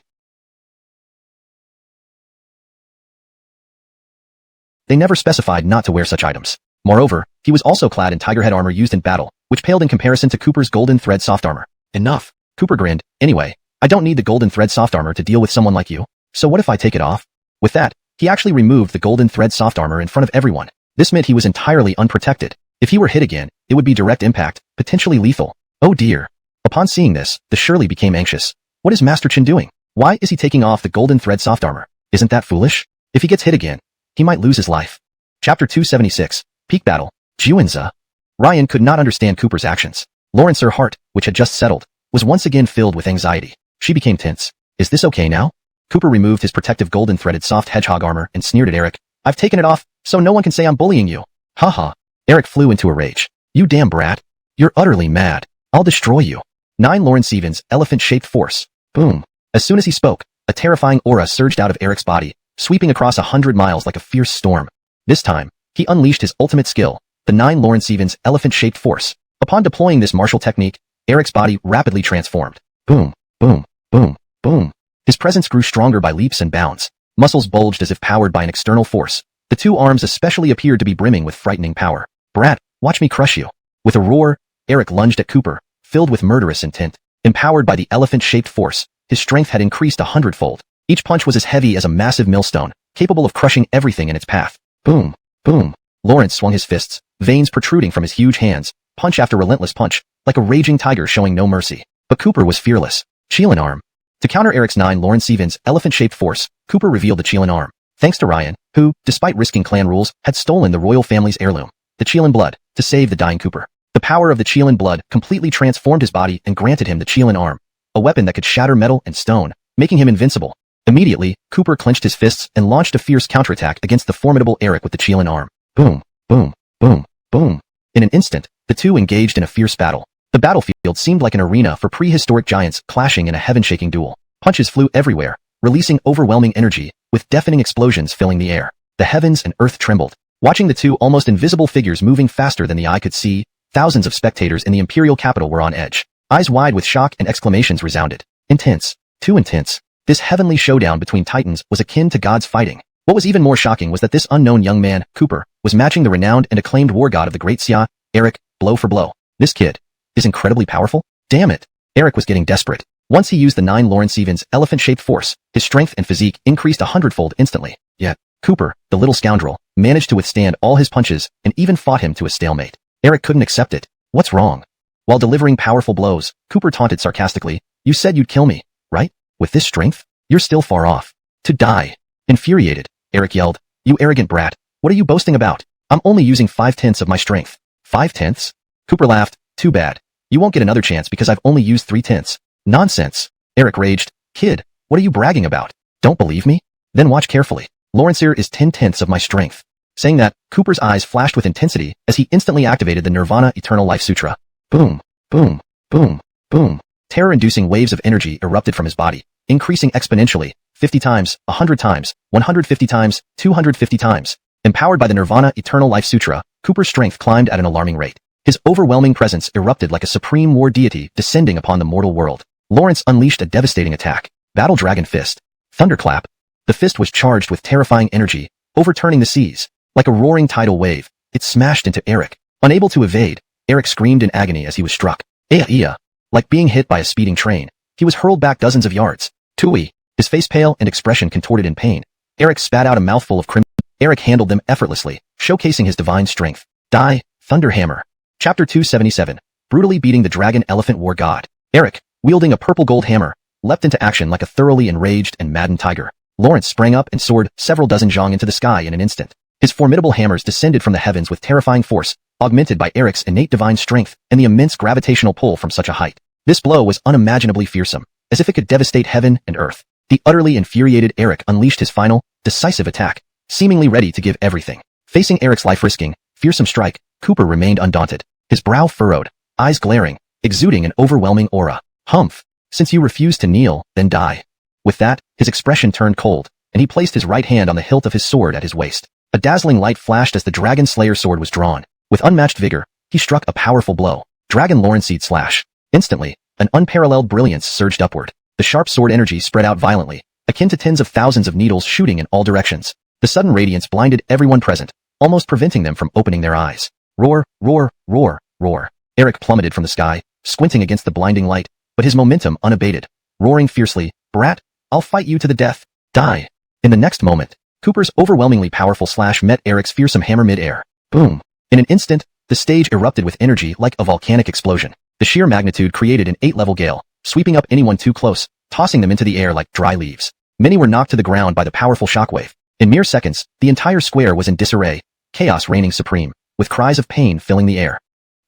they never specified not to wear such items. Moreover, he was also clad in tiger head armor used in battle, which paled in comparison to Cooper's golden thread soft armor. Enough. Cooper grinned. Anyway, I don't need the golden thread soft armor to deal with someone like you. So what if I take it off? With that, he actually removed the golden thread soft armor in front of everyone. This meant he was entirely unprotected. If he were hit again, it would be direct impact, potentially lethal. Oh dear. Upon seeing this, the Shirley became anxious. What is Master Chin doing? Why is he taking off the golden thread soft armor? Isn't that foolish? If he gets hit again, he might lose his life. Chapter 276, Peak Battle, Juanza. Ryan could not understand Cooper's actions. Lawrence, her heart, which had just settled, was once again filled with anxiety. She became tense. Is this okay now? Cooper removed his protective golden threaded soft hedgehog armor and sneered at Eric. I've taken it off, so no one can say I'm bullying you. Haha. Eric flew into a rage. You damn brat. You're utterly mad. I'll destroy you. 9 Lawrence Stevens, elephant-shaped force. Boom. As soon as he spoke, a terrifying aura surged out of Eric's body, sweeping across 100 miles like a fierce storm. This time, he unleashed his ultimate skill, the 9 Lawrence Stevens elephant-shaped force. Upon deploying this martial technique, Eric's body rapidly transformed. Boom, boom, boom, boom. His presence grew stronger by leaps and bounds. Muscles bulged as if powered by an external force. The 2 arms especially appeared to be brimming with frightening power. Brat, watch me crush you. With a roar, Eric lunged at Cooper, filled with murderous intent. Empowered by the elephant-shaped force, his strength had increased 100-fold. Each punch was as heavy as a massive millstone, capable of crushing everything in its path. Boom, boom. Lawrence swung his fists, veins protruding from his huge hands, punch after relentless punch, like a raging tiger showing no mercy. But Cooper was fearless. Qilin arm. To counter Eric's 9 Lawrence Stevens elephant-shaped force, Cooper revealed the Qilin arm. Thanks to Ryan, who, despite risking clan rules, had stolen the royal family's heirloom, the Qilin blood, to save the dying Cooper. The power of the Qilin blood completely transformed his body and granted him the Qilin arm, a weapon that could shatter metal and stone, making him invincible. Immediately, Cooper clenched his fists and launched a fierce counterattack against the formidable Eric with the Qilin arm. Boom, boom, boom, boom. In an instant, the two engaged in a fierce battle. The battlefield seemed like an arena for prehistoric giants clashing in a heaven-shaking duel. Punches flew everywhere, releasing overwhelming energy, with deafening explosions filling the air. The heavens and earth trembled. Watching the two almost invisible figures moving faster than the eye could see, thousands of spectators in the imperial capital were on edge. Eyes wide with shock and exclamations resounded. Intense. Too intense. This heavenly showdown between titans was akin to gods fighting. What was even more shocking was that this unknown young man, Cooper, was matching the renowned and acclaimed war god of the Great Xia, Eric, blow for blow. This kid is incredibly powerful? Damn it. Eric was getting desperate. Once he used the 9 Lawrence Stevens elephant-shaped force, his strength and physique increased 100-fold instantly. Yet, Cooper, the little scoundrel, managed to withstand all his punches and even fought him to a stalemate. Eric couldn't accept it. What's wrong? While delivering powerful blows, Cooper taunted sarcastically, You said you'd kill me, right? With this strength? You're still far off. To die. Infuriated, Eric yelled, You arrogant brat. What are you boasting about? I'm only using 5/10 of my strength. 5/10? Cooper laughed. Too bad. You won't get another chance because I've only used 3/10. Nonsense. Eric raged. Kid, what are you bragging about? Don't believe me? Then watch carefully. Lawrenceer is 10/10 of my strength. Saying that, Cooper's eyes flashed with intensity as he instantly activated the Nirvana Eternal Life Sutra. Boom, boom, boom, boom. Terror-inducing waves of energy erupted from his body, increasing exponentially, 50 times, 100 times, 150 times, 250 times. Empowered by the Nirvana Eternal Life Sutra, Cooper's strength climbed at an alarming rate. His overwhelming presence erupted like a supreme war deity descending upon the mortal world. Lawrence unleashed a devastating attack. Battle Dragon Fist. Thunderclap. The fist was charged with terrifying energy, overturning the seas. Like a roaring tidal wave, it smashed into Eric. Unable to evade, Eric screamed in agony as he was struck. Ea! Like being hit by a speeding train, he was hurled back dozens of yards. Tui, his face pale and expression contorted in pain. Eric spat out a mouthful of crimson. Eric handled them effortlessly, showcasing his divine strength. Die, Thunder Hammer. Chapter 277. Brutally beating the dragon elephant war god. Eric, wielding a purple gold hammer, leapt into action like a thoroughly enraged and maddened tiger. Lawrence sprang up and soared several dozen zhang into the sky in an instant. His formidable hammers descended from the heavens with terrifying force, augmented by Eric's innate divine strength and the immense gravitational pull from such a height. This blow was unimaginably fearsome, as if it could devastate heaven and earth. The utterly infuriated Eric unleashed his final, decisive attack, seemingly ready to give everything. Facing Eric's life-risking, fearsome strike, Cooper remained undaunted, his brow furrowed, eyes glaring, exuding an overwhelming aura. Humph! Since you refuse to kneel, then die. With that, his expression turned cold, and he placed his right hand on the hilt of his sword at his waist. A dazzling light flashed as the Dragon Slayer sword was drawn. With unmatched vigor, he struck a powerful blow. Dragon Lawrenceed slash. Instantly, an unparalleled brilliance surged upward. The sharp sword energy spread out violently, akin to tens of thousands of needles shooting in all directions. The sudden radiance blinded everyone present, almost preventing them from opening their eyes. Roar, roar, roar, roar. Eric plummeted from the sky, squinting against the blinding light, but his momentum unabated. Roaring fiercely, "Brat, I'll fight you to the death. Die." In the next moment, Cooper's overwhelmingly powerful slash met Eric's fearsome hammer mid-air. Boom. In an instant, the stage erupted with energy like a volcanic explosion. The sheer magnitude created an 8-level gale, sweeping up anyone too close, tossing them into the air like dry leaves. Many were knocked to the ground by the powerful shockwave. In mere seconds, the entire square was in disarray, chaos reigning supreme, with cries of pain filling the air.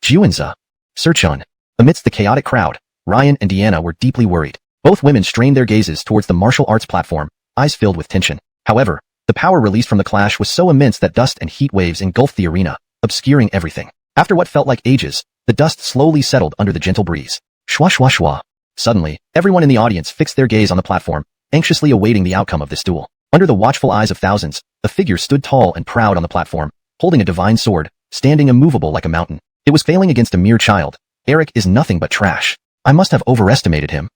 Juanza. Serchun. Amidst the chaotic crowd, Ryan and Deanna were deeply worried. Both women strained their gazes towards the martial arts platform, eyes filled with tension. However, the power released from the clash was so immense that dust and heat waves engulfed the arena, obscuring everything. After what felt like ages, the dust slowly settled under the gentle breeze. Shwa shwa shwa. Suddenly, everyone in the audience fixed their gaze on the platform, anxiously awaiting the outcome of this duel. Under the watchful eyes of thousands, a figure stood tall and proud on the platform, holding a divine sword, standing immovable like a mountain. It was failing against a mere child. Eric is nothing but trash. I must have overestimated him.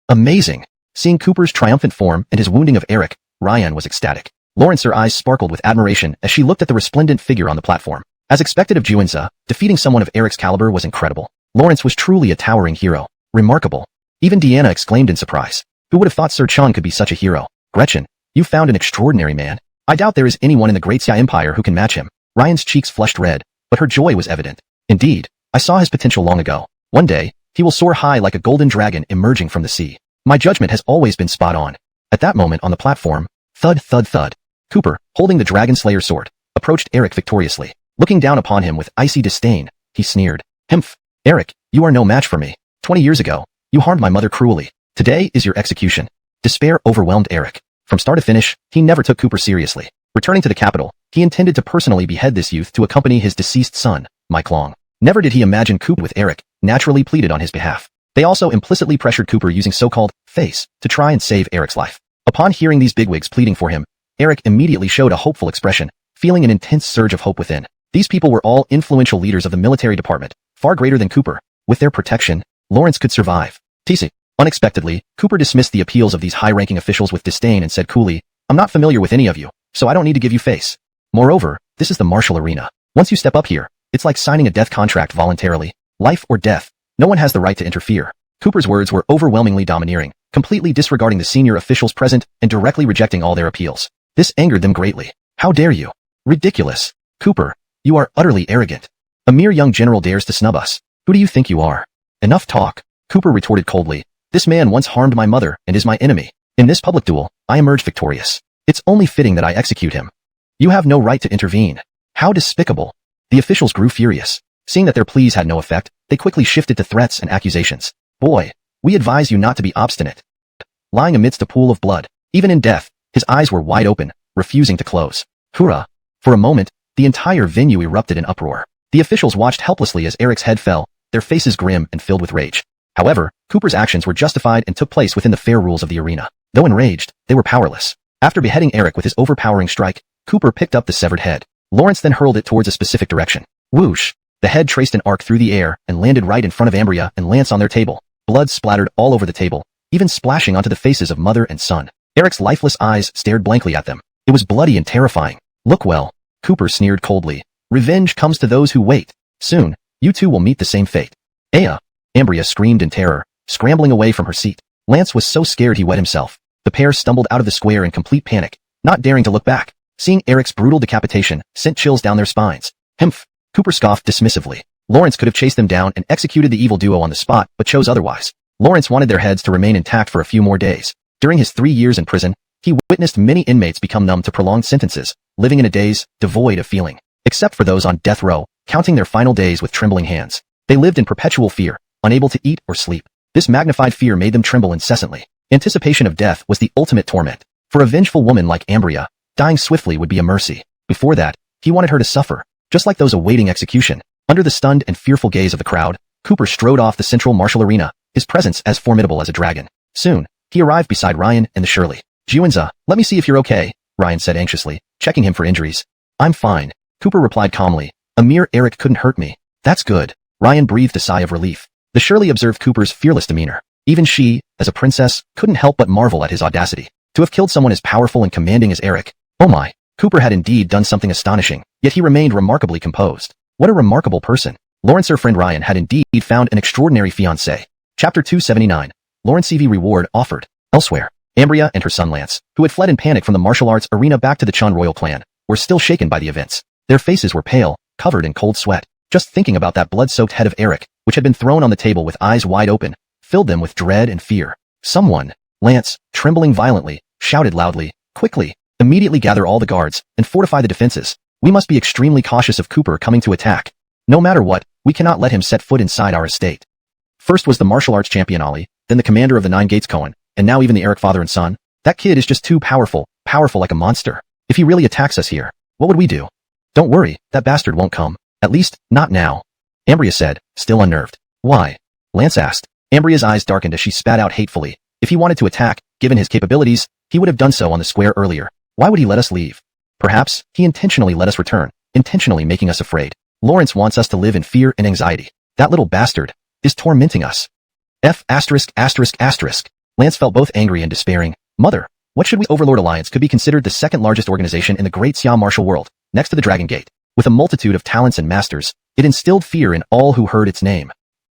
Amazing. Seeing Cooper's triumphant form and his wounding of Eric, Ryan was ecstatic. Lawrence, her eyes sparkled with admiration as she looked at the resplendent figure on the platform. As expected of Juanza, defeating someone of Eric's caliber was incredible. Lawrence was truly a towering hero. Remarkable. Even Deanna exclaimed in surprise. Who would have thought Sir Chun could be such a hero? Gretchen, you found an extraordinary man. I doubt there is anyone in the Great Xia Empire who can match him. Ryan's cheeks flushed red, but her joy was evident. Indeed, I saw his potential long ago. One day, he will soar high like a golden dragon emerging from the sea. My judgment has always been spot on. At that moment on the platform, thud thud thud. Cooper, holding the Dragon Slayer sword, approached Eric victoriously. Looking down upon him with icy disdain, he sneered. Humph. Eric, you are no match for me. 20 years ago, you harmed my mother cruelly. Today is your execution. Despair overwhelmed Eric. From start to finish, he never took Cooper seriously. Returning to the capital, he intended to personally behead this youth to accompany his deceased son, Mike Long. Never did he imagine Cooper with Eric, naturally pleaded on his behalf. They also implicitly pressured Cooper using so-called face to try and save Eric's life. Upon hearing these bigwigs pleading for him, Eric immediately showed a hopeful expression, feeling an intense surge of hope within. These people were all influential leaders of the military department, far greater than Cooper. With their protection, Lawrence could survive. TC. Unexpectedly, Cooper dismissed the appeals of these high-ranking officials with disdain and said coolly, I'm not familiar with any of you, so I don't need to give you face. Moreover, this is the martial arena. Once you step up here, it's like signing a death contract voluntarily. Life or death. No one has the right to interfere. Cooper's words were overwhelmingly domineering, completely disregarding the senior officials present and directly rejecting all their appeals. This angered them greatly. How dare you? Ridiculous. Cooper, you are utterly arrogant. A mere young general dares to snub us. Who do you think you are? Enough talk. Cooper retorted coldly. This man once harmed my mother and is my enemy. In this public duel, I emerged victorious. It's only fitting that I execute him. You have no right to intervene. How despicable. The officials grew furious. Seeing that their pleas had no effect, they quickly shifted to threats and accusations. Boy, we advise you not to be obstinate. Lying amidst a pool of blood, even in death, his eyes were wide open, refusing to close. Hurrah! For a moment, the entire venue erupted in uproar. The officials watched helplessly as Eric's head fell, their faces grim and filled with rage. However, Cooper's actions were justified and took place within the fair rules of the arena. Though enraged, they were powerless. After beheading Eric with his overpowering strike, Cooper picked up the severed head. Lawrence then hurled it towards a specific direction. Whoosh! The head traced an arc through the air and landed right in front of Ambria and Lance on their table. Blood splattered all over the table, even splashing onto the faces of mother and son. Eric's lifeless eyes stared blankly at them. It was bloody and terrifying. Look well. Cooper sneered coldly. Revenge comes to those who wait. Soon, you two will meet the same fate. Aya! Ambria screamed in terror, scrambling away from her seat. Lance was so scared he wet himself. The pair stumbled out of the square in complete panic, not daring to look back. Seeing Eric's brutal decapitation sent chills down their spines. Humph! Cooper scoffed dismissively. Lawrence could have chased them down and executed the evil duo on the spot, but chose otherwise. Lawrence wanted their heads to remain intact for a few more days. During his 3 years in prison, he witnessed many inmates become numb to prolonged sentences, living in a daze devoid of feeling. Except for those on death row, counting their final days with trembling hands. They lived in perpetual fear, unable to eat or sleep. This magnified fear made them tremble incessantly. Anticipation of death was the ultimate torment. For a vengeful woman like Ambria, dying swiftly would be a mercy. Before that, he wanted her to suffer, just like those awaiting execution. Under the stunned and fearful gaze of the crowd, Cooper strode off the central martial arena, his presence as formidable as a dragon. Soon, he arrived beside Ryan and the Shirley. Jiwenza, let me see if you're okay, Ryan said anxiously, checking him for injuries. I'm fine, Cooper replied calmly. A mere Eric couldn't hurt me. That's good. Ryan breathed a sigh of relief. The Shirley observed Cooper's fearless demeanor. Even she, as a princess, couldn't help but marvel at his audacity. To have killed someone as powerful and commanding as Eric. Oh my. Cooper had indeed done something astonishing, yet he remained remarkably composed. What a remarkable person. Lawrence's friend Ryan had indeed found an extraordinary fiancé. Chapter 279. Lawrence CV reward offered. Elsewhere, Ambria and her son Lance, who had fled in panic from the martial arts arena back to the Chun royal clan, were still shaken by the events. Their faces were pale, covered in cold sweat. Just thinking about that blood-soaked head of Eric, which had been thrown on the table with eyes wide open, filled them with dread and fear. Someone, Lance, trembling violently, shouted loudly, quickly, immediately gather all the guards, and fortify the defenses. We must be extremely cautious of Cooper coming to attack. No matter what, we cannot let him set foot inside our estate. First was the martial arts champion Ali, then the commander of the Nine Gates Cohen, and now even the Eric father and son. That kid is just too powerful like a monster. If he really attacks us here, what would we do? Don't worry, that bastard won't come. At least, not now. Ambria said, still unnerved. Why? Lance asked. Ambria's eyes darkened as she spat out hatefully. If he wanted to attack, given his capabilities, he would have done so on the square earlier. Why would he let us leave? Perhaps, he intentionally let us return, intentionally making us afraid. Lawrence wants us to live in fear and anxiety. That little bastard is tormenting us. Lance felt both angry and despairing. Mother, what should we Overlord Alliance could be considered the second largest organization in the great Xia martial world, next to the Dragon Gate. With a multitude of talents and masters, it instilled fear in all who heard its name.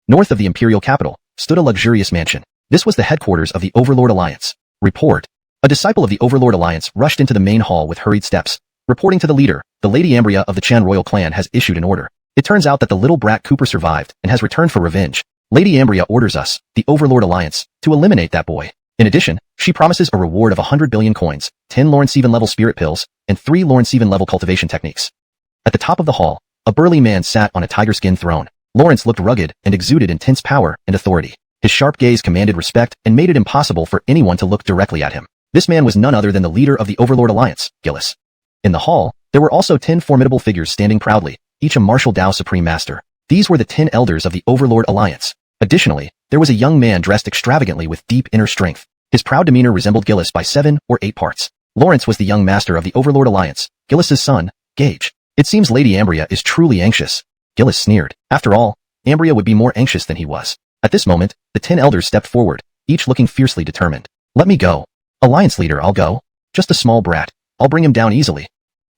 North of the imperial capital stood a luxurious mansion. This was the headquarters of the Overlord Alliance. Report. A disciple of the Overlord Alliance rushed into the main hall with hurried steps. Reporting to the leader, the Lady Ambria of the Chan royal clan has issued an order. It turns out that the little brat Cooper survived and has returned for revenge. Lady Ambria orders us, the Overlord Alliance, to eliminate that boy. In addition, she promises a reward of 100 billion coins, 10 Lawrence-Even level spirit pills, and 3 Lawrence-Even level cultivation techniques. At the top of the hall, a burly man sat on a tiger-skin throne. Lawrence looked rugged and exuded intense power and authority. His sharp gaze commanded respect and made it impossible for anyone to look directly at him. This man was none other than the leader of the Overlord Alliance, Gillis. In the hall, there were also 10 formidable figures standing proudly, each a martial Dao Supreme Master. These were the 10 elders of the Overlord Alliance. Additionally, there was a young man dressed extravagantly with deep inner strength. His proud demeanor resembled Gillis by 7 or 8 parts. Lawrence was the young master of the Overlord Alliance, Gillis's son, Gage. It seems Lady Ambria is truly anxious. Gillis sneered. After all, Ambria would be more anxious than he was. At this moment, the 10 elders stepped forward, each looking fiercely determined. Let me go. Alliance leader, I'll go. Just a small brat. I'll bring him down easily.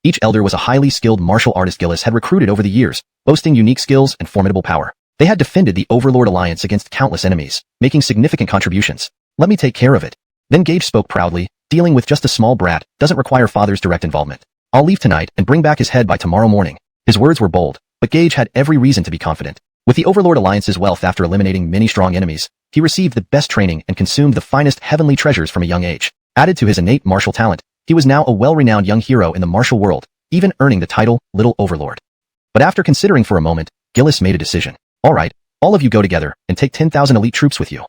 Each elder was a highly skilled martial artist Gillis had recruited over the years, boasting unique skills and formidable power. They had defended the Overlord Alliance against countless enemies, making significant contributions. Let me take care of it. Then Gage spoke proudly, dealing with just a small brat doesn't require father's direct involvement. I'll leave tonight and bring back his head by tomorrow morning. His words were bold, but Gage had every reason to be confident. With the Overlord Alliance's wealth after eliminating many strong enemies, he received the best training and consumed the finest heavenly treasures from a young age. Added to his innate martial talent, he was now a well-renowned young hero in the martial world, even earning the title Little Overlord. But after considering for a moment, Gillis made a decision. All right, all of you go together and take 10,000 elite troops with you.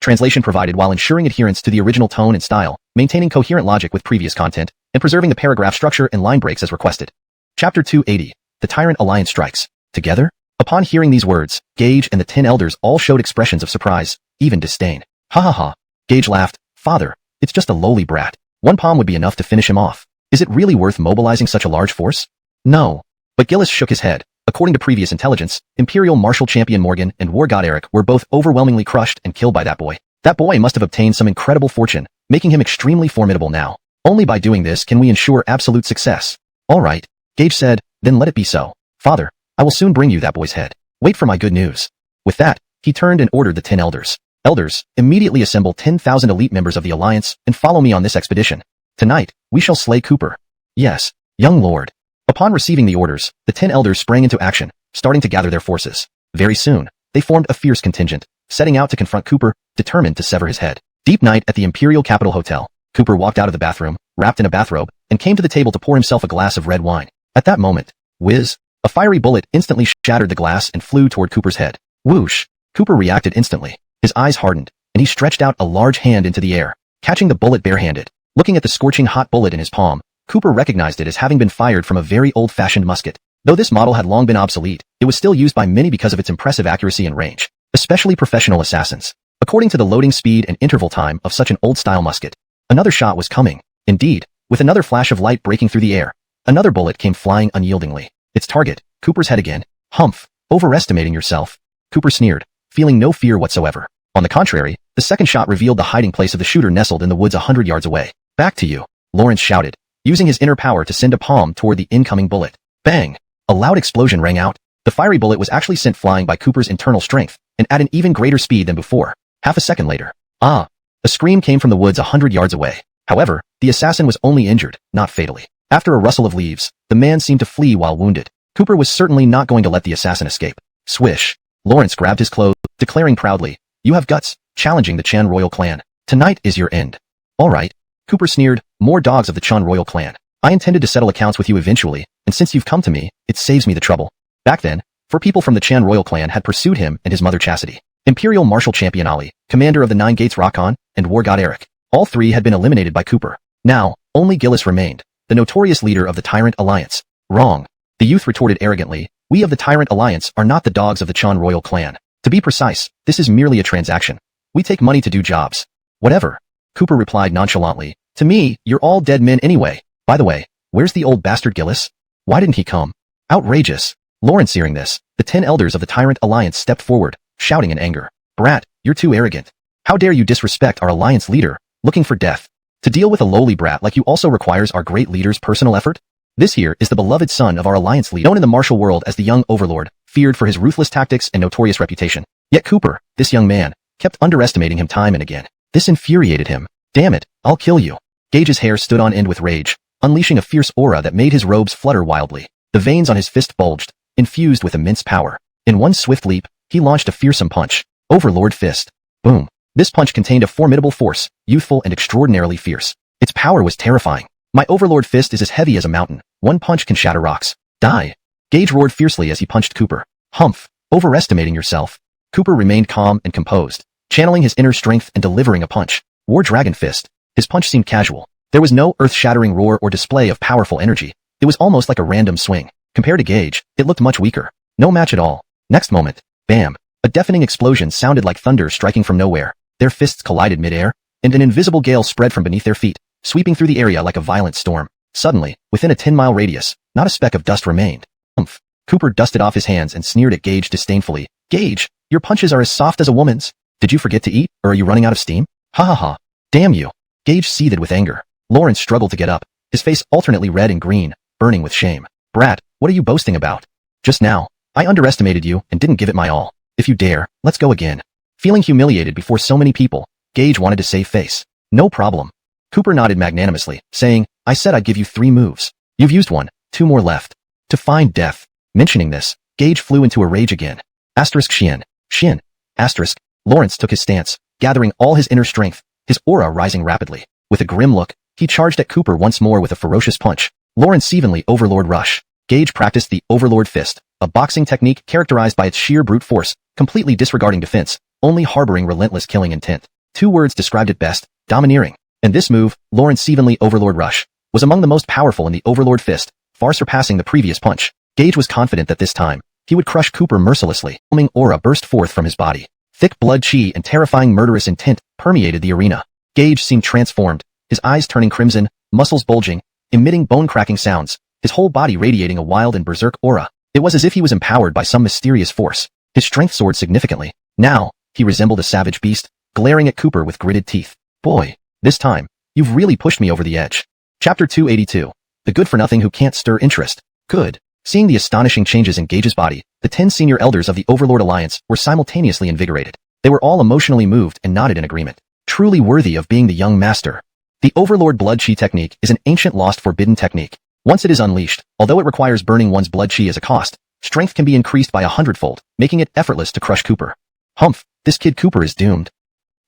Translation provided while ensuring adherence to the original tone and style, maintaining coherent logic with previous content, and preserving the paragraph structure and line breaks as requested. Chapter 280. The Tyrant Alliance Strikes. Together? Upon hearing these words, Gage and the 10 elders all showed expressions of surprise, even disdain. Ha ha ha. Gage laughed. Father, it's just a lowly brat. One palm would be enough to finish him off. Is it really worth mobilizing such a large force? No. But Gillis shook his head. According to previous intelligence, Imperial Martial Champion Morgan and War God Eric were both overwhelmingly crushed and killed by that boy. That boy must have obtained some incredible fortune, making him extremely formidable now. Only by doing this can we ensure absolute success. All right, Gage said, then let it be so. Father, I will soon bring you that boy's head. Wait for my good news. With that, he turned and ordered the 10 elders. Elders, immediately assemble 10,000 elite members of the Alliance and follow me on this expedition. Tonight, we shall slay Cooper. Yes, young lord. Upon receiving the orders, the 10 elders sprang into action, starting to gather their forces. Very soon, they formed a fierce contingent, setting out to confront Cooper, determined to sever his head. Deep night at the Imperial Capital Hotel. Cooper walked out of the bathroom, wrapped in a bathrobe, and came to the table to pour himself a glass of red wine. At that moment, whiz, a fiery bullet instantly shattered the glass and flew toward Cooper's head. Whoosh! Cooper reacted instantly. His eyes hardened, and he stretched out a large hand into the air, catching the bullet barehanded. Looking at the scorching hot bullet in his palm, Cooper recognized it as having been fired from a very old-fashioned musket. Though this model had long been obsolete, it was still used by many because of its impressive accuracy and range, especially professional assassins. According to the loading speed and interval time of such an old-style musket, another shot was coming. Indeed, with another flash of light breaking through the air, another bullet came flying unyieldingly. Its target, Cooper's head again. Humph, overestimating yourself. Cooper sneered, feeling no fear whatsoever. On the contrary, the second shot revealed the hiding place of the shooter nestled in the woods 100 yards away. Back to you, Lawrence shouted, using his inner power to send a palm toward the incoming bullet. Bang! A loud explosion rang out. The fiery bullet was actually sent flying by Cooper's internal strength, and at an even greater speed than before. Half a second later, a scream came from the woods 100 yards away. However, the assassin was only injured, not fatally. After a rustle of leaves, the man seemed to flee while wounded. Cooper was certainly not going to let the assassin escape. Swish! Lawrence grabbed his clothes, declaring proudly, "You have guts," challenging the Chan royal clan. "Tonight is your end." "All right." Cooper sneered, "More dogs of the Chan royal clan. I intended to settle accounts with you eventually, and since you've come to me, it saves me the trouble." Back then, 4 people from the Chan royal clan had pursued him and his mother Chastity. Imperial Marshal Champion Ali, Commander of the Nine Gates Rakan, and War God Eric. All 3 had been eliminated by Cooper. Now, only Gillis remained, the notorious leader of the Tyrant Alliance. Wrong. The youth retorted arrogantly, "We of the Tyrant Alliance are not the dogs of the Chan royal clan. To be precise, this is merely a transaction. We take money to do jobs." "Whatever." Cooper replied nonchalantly, "To me, you're all dead men anyway. By the way, where's the old bastard Gillis? Why didn't he come?" Outrageous. Lawrence hearing this, the 10 elders of the Tyrant Alliance stepped forward, shouting in anger, "Brat, you're too arrogant. How dare you disrespect our alliance leader, looking for death? To deal with a lowly brat like you also requires our great leader's personal effort? This here is the beloved son of our alliance leader, known in the martial world as the young overlord, feared for his ruthless tactics and notorious reputation. Yet Cooper, this young man, kept underestimating him time and again. This infuriated him. Damn it, I'll kill you." Gage's hair stood on end with rage, unleashing a fierce aura that made his robes flutter wildly. The veins on his fist bulged, infused with immense power. In one swift leap, he launched a fearsome punch. Overlord Fist. Boom. This punch contained a formidable force, youthful and extraordinarily fierce. Its power was terrifying. "My Overlord Fist is as heavy as a mountain. One punch can shatter rocks. Die." Gage roared fiercely as he punched Cooper. "Humph, overestimating yourself." Cooper remained calm and composed, channeling his inner strength and delivering a punch. War Dragon Fist. His punch seemed casual. There was no earth-shattering roar or display of powerful energy. It was almost like a random swing. Compared to Gage, it looked much weaker. No match at all. Next moment, bam! A deafening explosion sounded like thunder striking from nowhere. Their fists collided mid-air, and an invisible gale spread from beneath their feet, sweeping through the area like a violent storm. Suddenly, within a 10-mile radius, not a speck of dust remained. Humph! Cooper dusted off his hands and sneered at Gage disdainfully. "Gage, your punches are as soft as a woman's. Did you forget to eat, or are you running out of steam? Ha ha ha. Damn you." Gage seethed with anger. Lawrence struggled to get up, his face alternately red and green, burning with shame. "Brat, what are you boasting about? Just now, I underestimated you and didn't give it my all. If you dare, let's go again." Feeling humiliated before so many people, Gage wanted to save face. "No problem." Cooper nodded magnanimously, saying, "I said I'd give you 3 moves. You've used 1, 2 more left. To find death." Mentioning this, Gage flew into a rage again. Asterisk Shin. Shin. Asterisk. Lawrence took his stance, gathering all his inner strength, his aura rising rapidly. With a grim look, he charged at Cooper once more with a ferocious punch. Lawrence evenly Overlord Rush. Gage practiced the Overlord Fist, a boxing technique characterized by its sheer brute force, completely disregarding defense, only harboring relentless killing intent. 2 words described it best: domineering. And this move, Lawrence evenly Overlord Rush, was among the most powerful in the Overlord Fist, far surpassing the previous punch. Gage was confident that this time, he would crush Cooper mercilessly. Foaming aura burst forth from his body. Thick blood chi and terrifying murderous intent permeated the arena. Gage seemed transformed, his eyes turning crimson, muscles bulging, emitting bone-cracking sounds, his whole body radiating a wild and berserk aura. It was as if he was empowered by some mysterious force. His strength soared significantly. Now, he resembled a savage beast, glaring at Cooper with gritted teeth. "Boy, this time, you've really pushed me over the edge." Chapter 282. The good-for-nothing who can't stir interest. Good. Seeing the astonishing changes in Gage's body, the 10 senior elders of the Overlord Alliance were simultaneously invigorated. They were all emotionally moved and nodded in agreement. Truly worthy of being the young master. The Overlord Blood Chi technique is an ancient lost forbidden technique. Once it is unleashed, although it requires burning one's blood chi as a cost, strength can be increased by 100-fold, making it effortless to crush Cooper. Humph, this kid Cooper is doomed.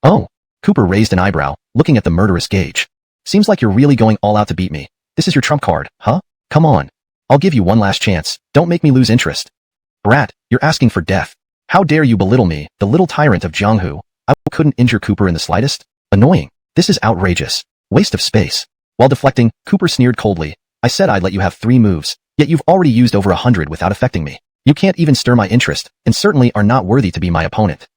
Oh. Cooper raised an eyebrow, looking at the murderous Gage. Seems like you're really going all out to beat me. This is your trump card, huh? Come on. I'll give you one last chance. Don't make me lose interest. Brat, you're asking for death. How dare you belittle me, the little tyrant of Jianghu? I couldn't injure Cooper in the slightest? Annoying. This is outrageous. Waste of space. While deflecting, Cooper sneered coldly. I said I'd let you have 3 moves, yet you've already used over 100 without affecting me. You can't even stir my interest, and certainly are not worthy to be my opponent.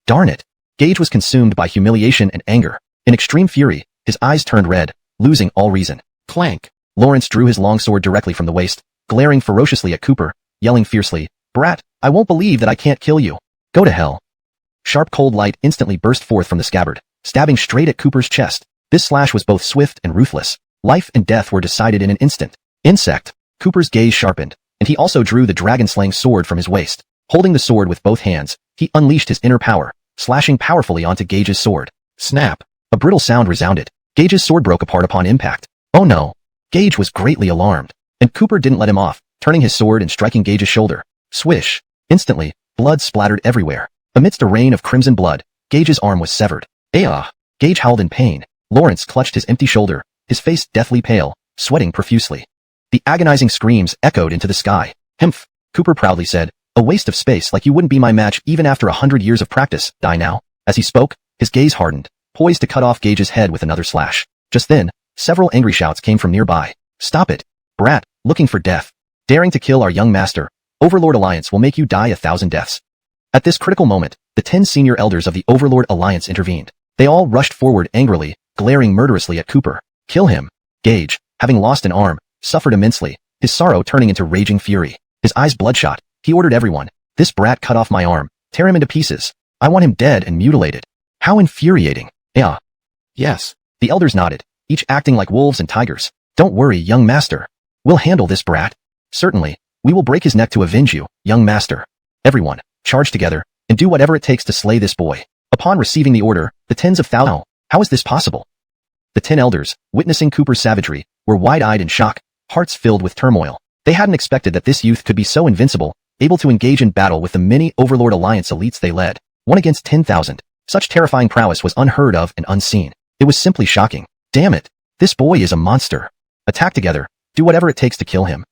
Darn it. Gage was consumed by humiliation and anger. In extreme fury, his eyes turned red, losing all reason. Clank. Lawrence drew his long sword directly from the waist, glaring ferociously at Cooper, yelling fiercely, Brat, I won't believe that I can't kill you. Go to hell. Sharp cold light instantly burst forth from the scabbard, stabbing straight at Cooper's chest. This slash was both swift and ruthless. Life and death were decided in an instant. Insect. Cooper's gaze sharpened, and he also drew the dragon-slaying sword from his waist. Holding the sword with both hands, he unleashed his inner power, slashing powerfully onto Gage's sword. Snap. A brittle sound resounded. Gage's sword broke apart upon impact. Oh no. Gage was greatly alarmed, and Cooper didn't let him off, turning his sword and striking Gage's shoulder. Swish. Instantly, blood splattered everywhere. Amidst a rain of crimson blood, Gage's arm was severed. Ah! Gage howled in pain. Lawrence clutched his empty shoulder, his face deathly pale, sweating profusely. The agonizing screams echoed into the sky. Humph, Cooper proudly said, a waste of space like you wouldn't be my match even after 100 years of practice, die now. As he spoke, his gaze hardened, poised to cut off Gage's head with another slash. Just then, several angry shouts came from nearby. Stop it, brat, looking for death. Daring to kill our young master, Overlord Alliance will make you die 1,000 deaths. At this critical moment, the 10 senior elders of the Overlord Alliance intervened. They all rushed forward angrily, glaring murderously at Cooper. Kill him. Gage, having lost an arm, suffered immensely, his sorrow turning into raging fury. His eyes bloodshot, he ordered everyone, this brat cut off my arm, tear him into pieces. I want him dead and mutilated. How infuriating. Yeah. Yes. The elders nodded, each acting like wolves and tigers. Don't worry, young master. We'll handle this brat. Certainly, we will break his neck to avenge you, young master. Everyone, charge together, and do whatever it takes to slay this boy. Upon receiving the order, the tens of thousands. How is this possible? The 10 elders, witnessing Cooper's savagery, were wide-eyed in shock, hearts filled with turmoil. They hadn't expected that this youth could be so invincible, able to engage in battle with the many Overlord Alliance elites they led. 1 against 10,000. Such terrifying prowess was unheard of and unseen. It was simply shocking. Damn it. This boy is a monster. Attack together. Do whatever it takes to kill him.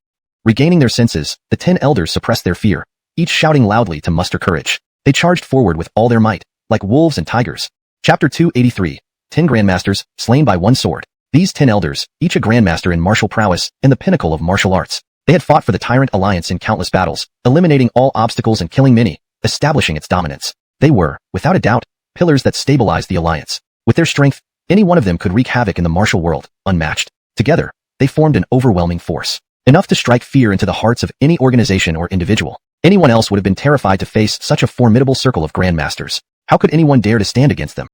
Regaining their senses, the 10 elders suppressed their fear, each shouting loudly to muster courage. They charged forward with all their might, like wolves and tigers. Chapter 283. 10 Grandmasters, slain by one sword. These 10 elders, each a grandmaster in martial prowess and the pinnacle of martial arts. They had fought for the Tyrant Alliance in countless battles, eliminating all obstacles and killing many, establishing its dominance. They were, without a doubt, pillars that stabilized the alliance. With their strength, any one of them could wreak havoc in the martial world, unmatched. Together, they formed an overwhelming force, enough to strike fear into the hearts of any organization or individual. Anyone else would have been terrified to face such a formidable circle of grandmasters. How could anyone dare to stand against them?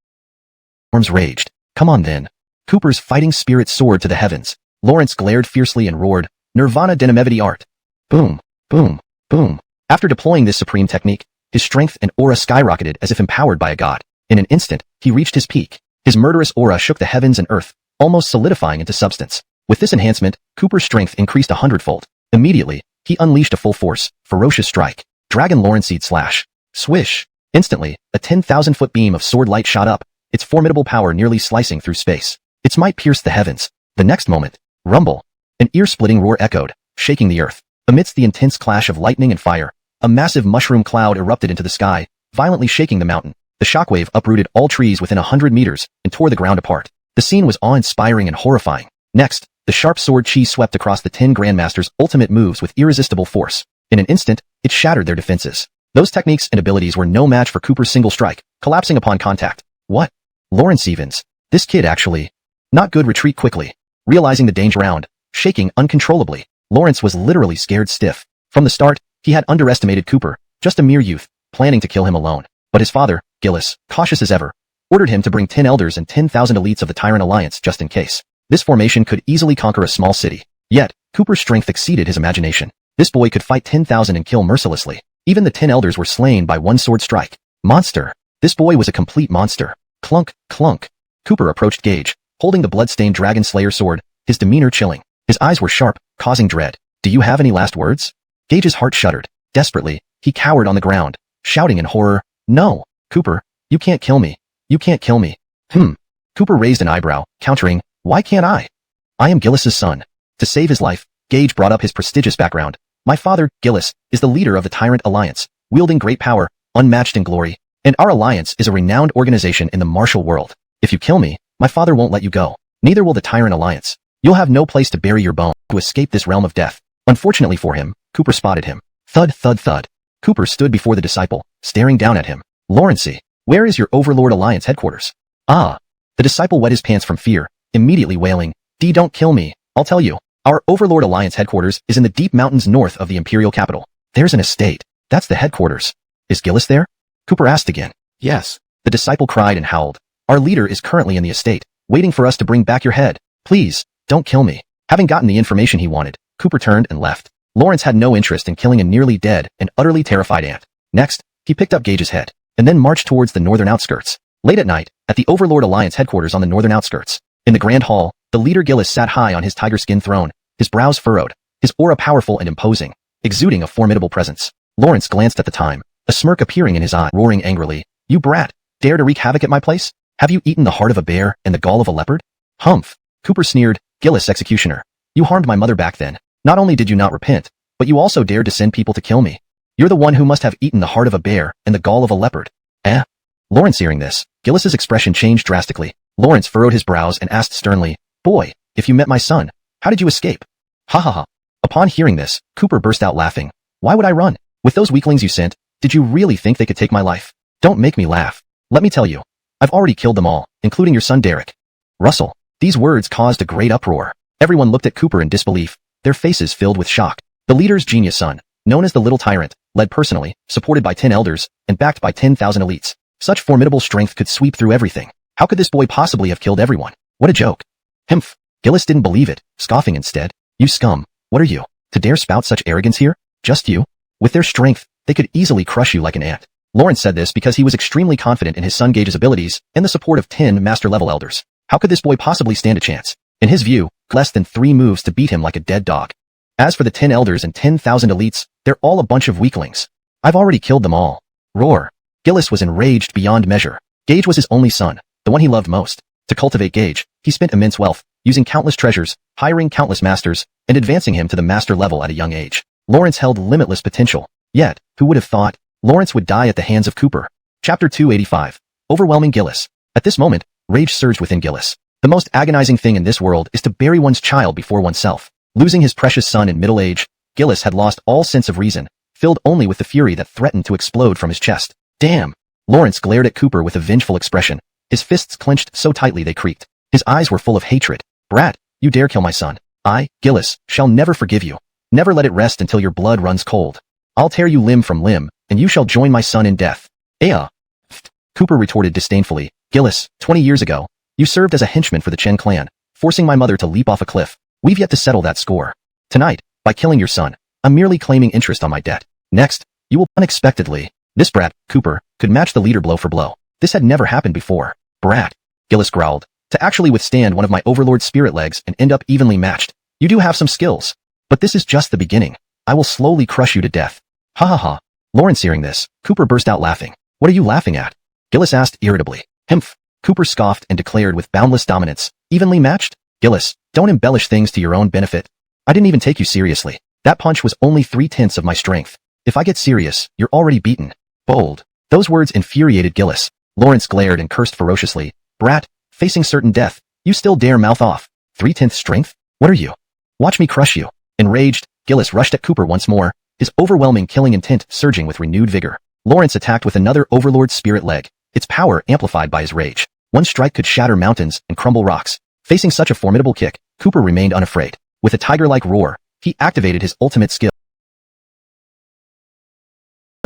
Arms raged. Come on then. Cooper's fighting spirit soared to the heavens. Lawrence glared fiercely and roared, Nirvana Denimevity Art. Boom, boom, boom. After deploying this supreme technique, his strength and aura skyrocketed as if empowered by a god. In an instant, he reached his peak. His murderous aura shook the heavens and earth, almost solidifying into substance. With this enhancement, Cooper's strength increased 100-fold. Immediately, he unleashed a full force, ferocious strike. Dragon Lawrenceid slash. Swish. Instantly, a 10,000-foot beam of sword light shot up, its formidable power nearly slicing through space. Its might pierced the heavens. The next moment, rumble. An ear-splitting roar echoed, shaking the earth. Amidst the intense clash of lightning and fire, a massive mushroom cloud erupted into the sky, violently shaking the mountain. The shockwave uprooted all trees within 100 meters and tore the ground apart. The scene was awe-inspiring and horrifying. Next, the sharp sword chi swept across the 10 Grandmasters' ultimate moves with irresistible force. In an instant, it shattered their defenses. Those techniques and abilities were no match for Cooper's single strike, collapsing upon contact. What? Lawrence Evans. This kid actually. Not good. Retreat quickly. Realizing the danger around, shaking uncontrollably, Lawrence was literally scared stiff. From the start, he had underestimated Cooper, just a mere youth, planning to kill him alone. But his father, Gillis, cautious as ever, ordered him to bring 10 elders and 10,000 elites of the Tyrant Alliance just in case. This formation could easily conquer a small city. Yet, Cooper's strength exceeded his imagination. This boy could fight 10,000 and kill mercilessly. Even the 10 elders were slain by one sword strike. Monster. This boy was a complete monster. Clunk, clunk. Cooper approached Gage, holding the blood-stained Dragon Slayer sword, his demeanor chilling. His eyes were sharp, causing dread. Do you have any last words? Gage's heart shuddered. Desperately, he cowered on the ground, shouting in horror, No, Cooper, you can't kill me. You can't kill me. Cooper raised an eyebrow, countering, Why can't I? I am Gillis's son. To save his life, Gage brought up his prestigious background. My father, Gillis, is the leader of the Tyrant Alliance, wielding great power, unmatched in glory, and our alliance is a renowned organization in the martial world. If you kill me, my father won't let you go. Neither will the Tyrant Alliance. You'll have no place to bury your bone to escape this realm of death. Unfortunately for him, Cooper spotted him. Thud, thud, thud. Cooper stood before the disciple, staring down at him. Lawrencey, where is your Overlord Alliance headquarters? Ah. The disciple wet his pants from fear, immediately wailing, Don't kill me, I'll tell you. Our Overlord Alliance headquarters is in the deep mountains north of the Imperial capital. There's an estate. That's the headquarters. Is Gillis there? Cooper asked again. Yes. The disciple cried and howled. Our leader is currently in the estate, waiting for us to bring back your head. Please, don't kill me. Having gotten the information he wanted, Cooper turned and left. Lawrence had no interest in killing a nearly dead and utterly terrified ant. Next, he picked up Gage's head, and then marched towards the northern outskirts. Late at night, at the Overlord Alliance headquarters on the northern outskirts, in the Grand Hall, the leader Gillis sat high on his tiger skin throne, his brows furrowed, his aura powerful and imposing, exuding a formidable presence. Lawrence glanced at the time, a smirk appearing in his eye, roaring angrily, You brat, dare to wreak havoc at my place? Have you eaten the heart of a bear and the gall of a leopard? Humph. Cooper sneered, Gillis executioner. You harmed my mother back then. Not only did you not repent, but you also dared to send people to kill me. You're the one who must have eaten the heart of a bear and the gall of a leopard. Eh? Lawrence hearing this, Gillis's expression changed drastically. Lawrence furrowed his brows and asked sternly, Boy, if you met my son, how did you escape? Ha ha ha. Upon hearing this, Cooper burst out laughing. Why would I run? With those weaklings you sent, did you really think they could take my life? Don't make me laugh. Let me tell you. I've already killed them all, including your son Derek. Russell. These words caused a great uproar. Everyone looked at Cooper in disbelief, their faces filled with shock. The leader's genius son, known as the Little Tyrant, led personally, supported by 10 elders, and backed by 10,000 elites. Such formidable strength could sweep through everything. How could this boy possibly have killed everyone? What a joke. Himph. Gillis didn't believe it, scoffing instead. You scum. What are you? To dare spout such arrogance here? Just you? With their strength, they could easily crush you like an ant. Lawrence said this because he was extremely confident in his son Gage's abilities and the support of 10 master-level elders. How could this boy possibly stand a chance? In his view, less than 3 moves to beat him like a dead dog. As for the 10 elders and 10,000 elites, they're all a bunch of weaklings. I've already killed them all. Roar. Gillis was enraged beyond measure. Gage was his only son, the one he loved most. To cultivate Gage, he spent immense wealth, using countless treasures, hiring countless masters, and advancing him to the master level at a young age. Lawrence held limitless potential. Yet, who would have thought? Lawrence would die at the hands of Cooper. Chapter 285. Overwhelming Gillis. At this moment, rage surged within Gillis. The most agonizing thing in this world is to bury one's child before oneself. Losing his precious son in middle age, Gillis had lost all sense of reason, filled only with the fury that threatened to explode from his chest. Damn! Lawrence glared at Cooper with a vengeful expression. His fists clenched so tightly they creaked. His eyes were full of hatred. Brat, you dare kill my son. I, Gillis, shall never forgive you. Never let it rest until your blood runs cold. I'll tear you limb from limb, and you shall join my son in death. Cooper retorted disdainfully. Gillis, 20 years ago, you served as a henchman for the Chen clan, forcing my mother to leap off a cliff. We've yet to settle that score. Tonight, by killing your son, I'm merely claiming interest on my debt. Next, you will unexpectedly. This brat, Cooper, could match the leader blow for blow. This had never happened before. Brat, Gillis growled. To actually withstand one of my overlord spirit legs and end up evenly matched, you do have some skills. But this is just the beginning. I will slowly crush you to death. Ha ha ha. Lawrence hearing this, Cooper burst out laughing. What are you laughing at? Gillis asked irritably. Himph. Cooper scoffed and declared with boundless dominance. Evenly matched? Gillis, don't embellish things to your own benefit. I didn't even take you seriously. That punch was only 3/10 of my strength. If I get serious, you're already beaten. Bold. Those words infuriated Gillis. Lawrence glared and cursed ferociously. Brat, facing certain death, you still dare mouth off. 3/10 strength? What are you? Watch me crush you. Enraged, Gillis rushed at Cooper once more, his overwhelming killing intent surging with renewed vigor. Lawrence attacked with another overlord spirit leg, its power amplified by his rage. One strike could shatter mountains and crumble rocks. Facing such a formidable kick, Cooper remained unafraid. With a tiger-like roar, he activated his ultimate skill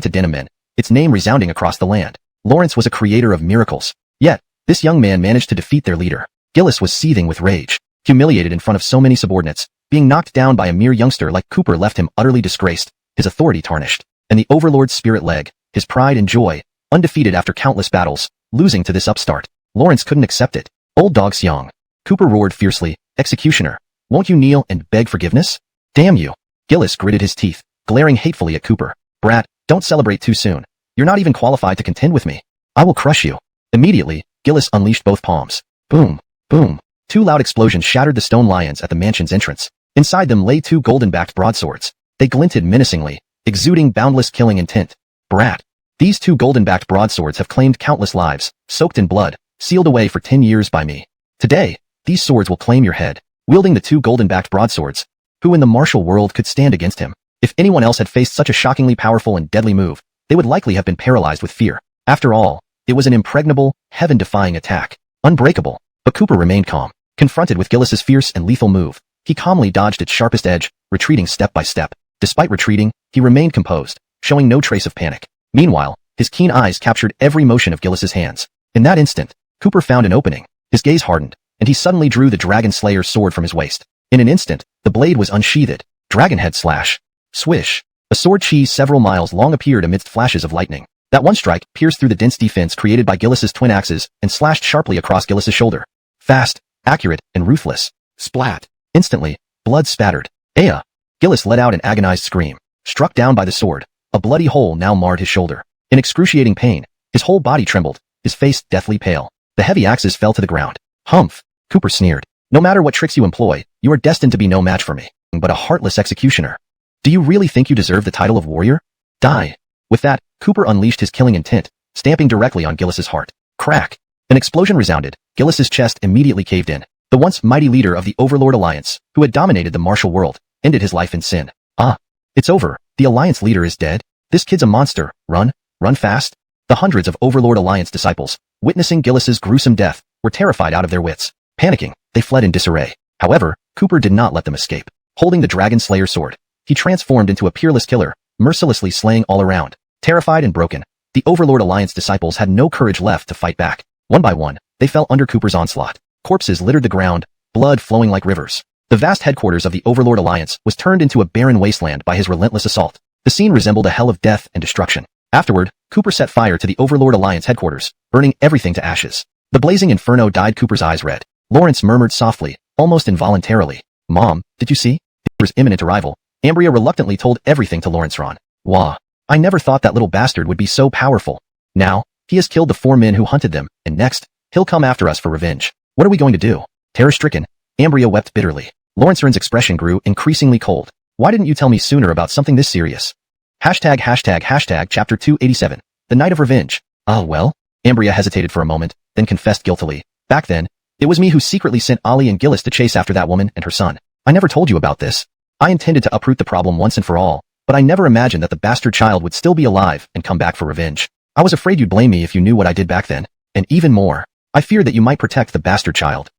to Denim, its name resounding across the land. Lawrence was a creator of miracles. Yet, this young man managed to defeat their leader. Gillis was seething with rage. Humiliated in front of so many subordinates, being knocked down by a mere youngster like Cooper left him utterly disgraced, his authority tarnished. And the overlord's spirit leg, his pride and joy, undefeated after countless battles, losing to this upstart. Lawrence couldn't accept it. Old dog Xiang. Cooper roared fiercely, "Executioner, won't you kneel and beg forgiveness? Damn you." Gillis gritted his teeth, glaring hatefully at Cooper. "Brat, don't celebrate too soon. You're not even qualified to contend with me. I will crush you." Immediately, Gillis unleashed both palms. Boom, boom. Two loud explosions shattered the stone lions at the mansion's entrance. Inside them lay two golden-backed broadswords. They glinted menacingly, exuding boundless killing intent. Brat. These two golden-backed broadswords have claimed countless lives, soaked in blood, sealed away for 10 years by me. Today, these swords will claim your head. Wielding the two golden-backed broadswords, who in the martial world could stand against him? If anyone else had faced such a shockingly powerful and deadly move, they would likely have been paralyzed with fear. After all, it was an impregnable, heaven-defying attack. Unbreakable. But Cooper remained calm. Confronted with Gillis's fierce and lethal move, he calmly dodged its sharpest edge, retreating step by step. Despite retreating, he remained composed, showing no trace of panic. Meanwhile, his keen eyes captured every motion of Gillis's hands. In that instant, Cooper found an opening. His gaze hardened, and he suddenly drew the Dragon Slayer's sword from his waist. In an instant, the blade was unsheathed. Dragonhead slash. Swish. A sword cheese several miles long appeared amidst flashes of lightning. That one strike pierced through the dense defense created by Gillis's twin axes and slashed sharply across Gillis's shoulder. Fast, accurate, and ruthless. Splat. Instantly, blood spattered. Aya! Gillis let out an agonized scream. Struck down by the sword, a bloody hole now marred his shoulder. In excruciating pain, his whole body trembled, his face deathly pale. The heavy axes fell to the ground. Humph! Cooper sneered. No matter what tricks you employ, you are destined to be no match for me, but a heartless executioner. Do you really think you deserve the title of warrior? Die! With that, Cooper unleashed his killing intent, stamping directly on Gillis's heart. Crack! An explosion resounded. Gillis's chest immediately caved in. The once mighty leader of the Overlord Alliance, who had dominated the martial world, ended his life in sin. Ah! It's over. The Alliance leader is dead. This kid's a monster. Run! Run fast! The hundreds of Overlord Alliance disciples, witnessing Gillis's gruesome death, were terrified out of their wits. Panicking, they fled in disarray. However, Cooper did not let them escape. Holding the Dragon Slayer sword, he transformed into a peerless killer, mercilessly slaying all around. Terrified and broken, the Overlord Alliance disciples had no courage left to fight back. One by one, they fell under Cooper's onslaught. Corpses littered the ground, blood flowing like rivers. The vast headquarters of the Overlord Alliance was turned into a barren wasteland by his relentless assault. The scene resembled a hell of death and destruction. Afterward, Cooper set fire to the Overlord Alliance headquarters, burning everything to ashes. The blazing inferno dyed Cooper's eyes red. Lawrence murmured softly, almost involuntarily, "Mom, did you see?" Cooper's imminent arrival. Ambria reluctantly told everything to Lawrence Ron. "Wah. I never thought that little bastard would be so powerful. Now, he has killed the 4 men who hunted them, and next, he'll come after us for revenge. What are we going to do?" Terror-stricken, Ambria wept bitterly. Lawrence Ron's expression grew increasingly cold. "Why didn't you tell me sooner about something this serious?" Chapter 287. The Night of Revenge. Well, Ambria hesitated for a moment, then confessed guiltily. "Back then, it was me who secretly sent Ollie and Gillis to chase after that woman and her son. I never told you about this. I intended to uproot the problem once and for all, but I never imagined that the bastard child would still be alive and come back for revenge. I was afraid you'd blame me if you knew what I did back then, and even more, I feared that you might protect the bastard child."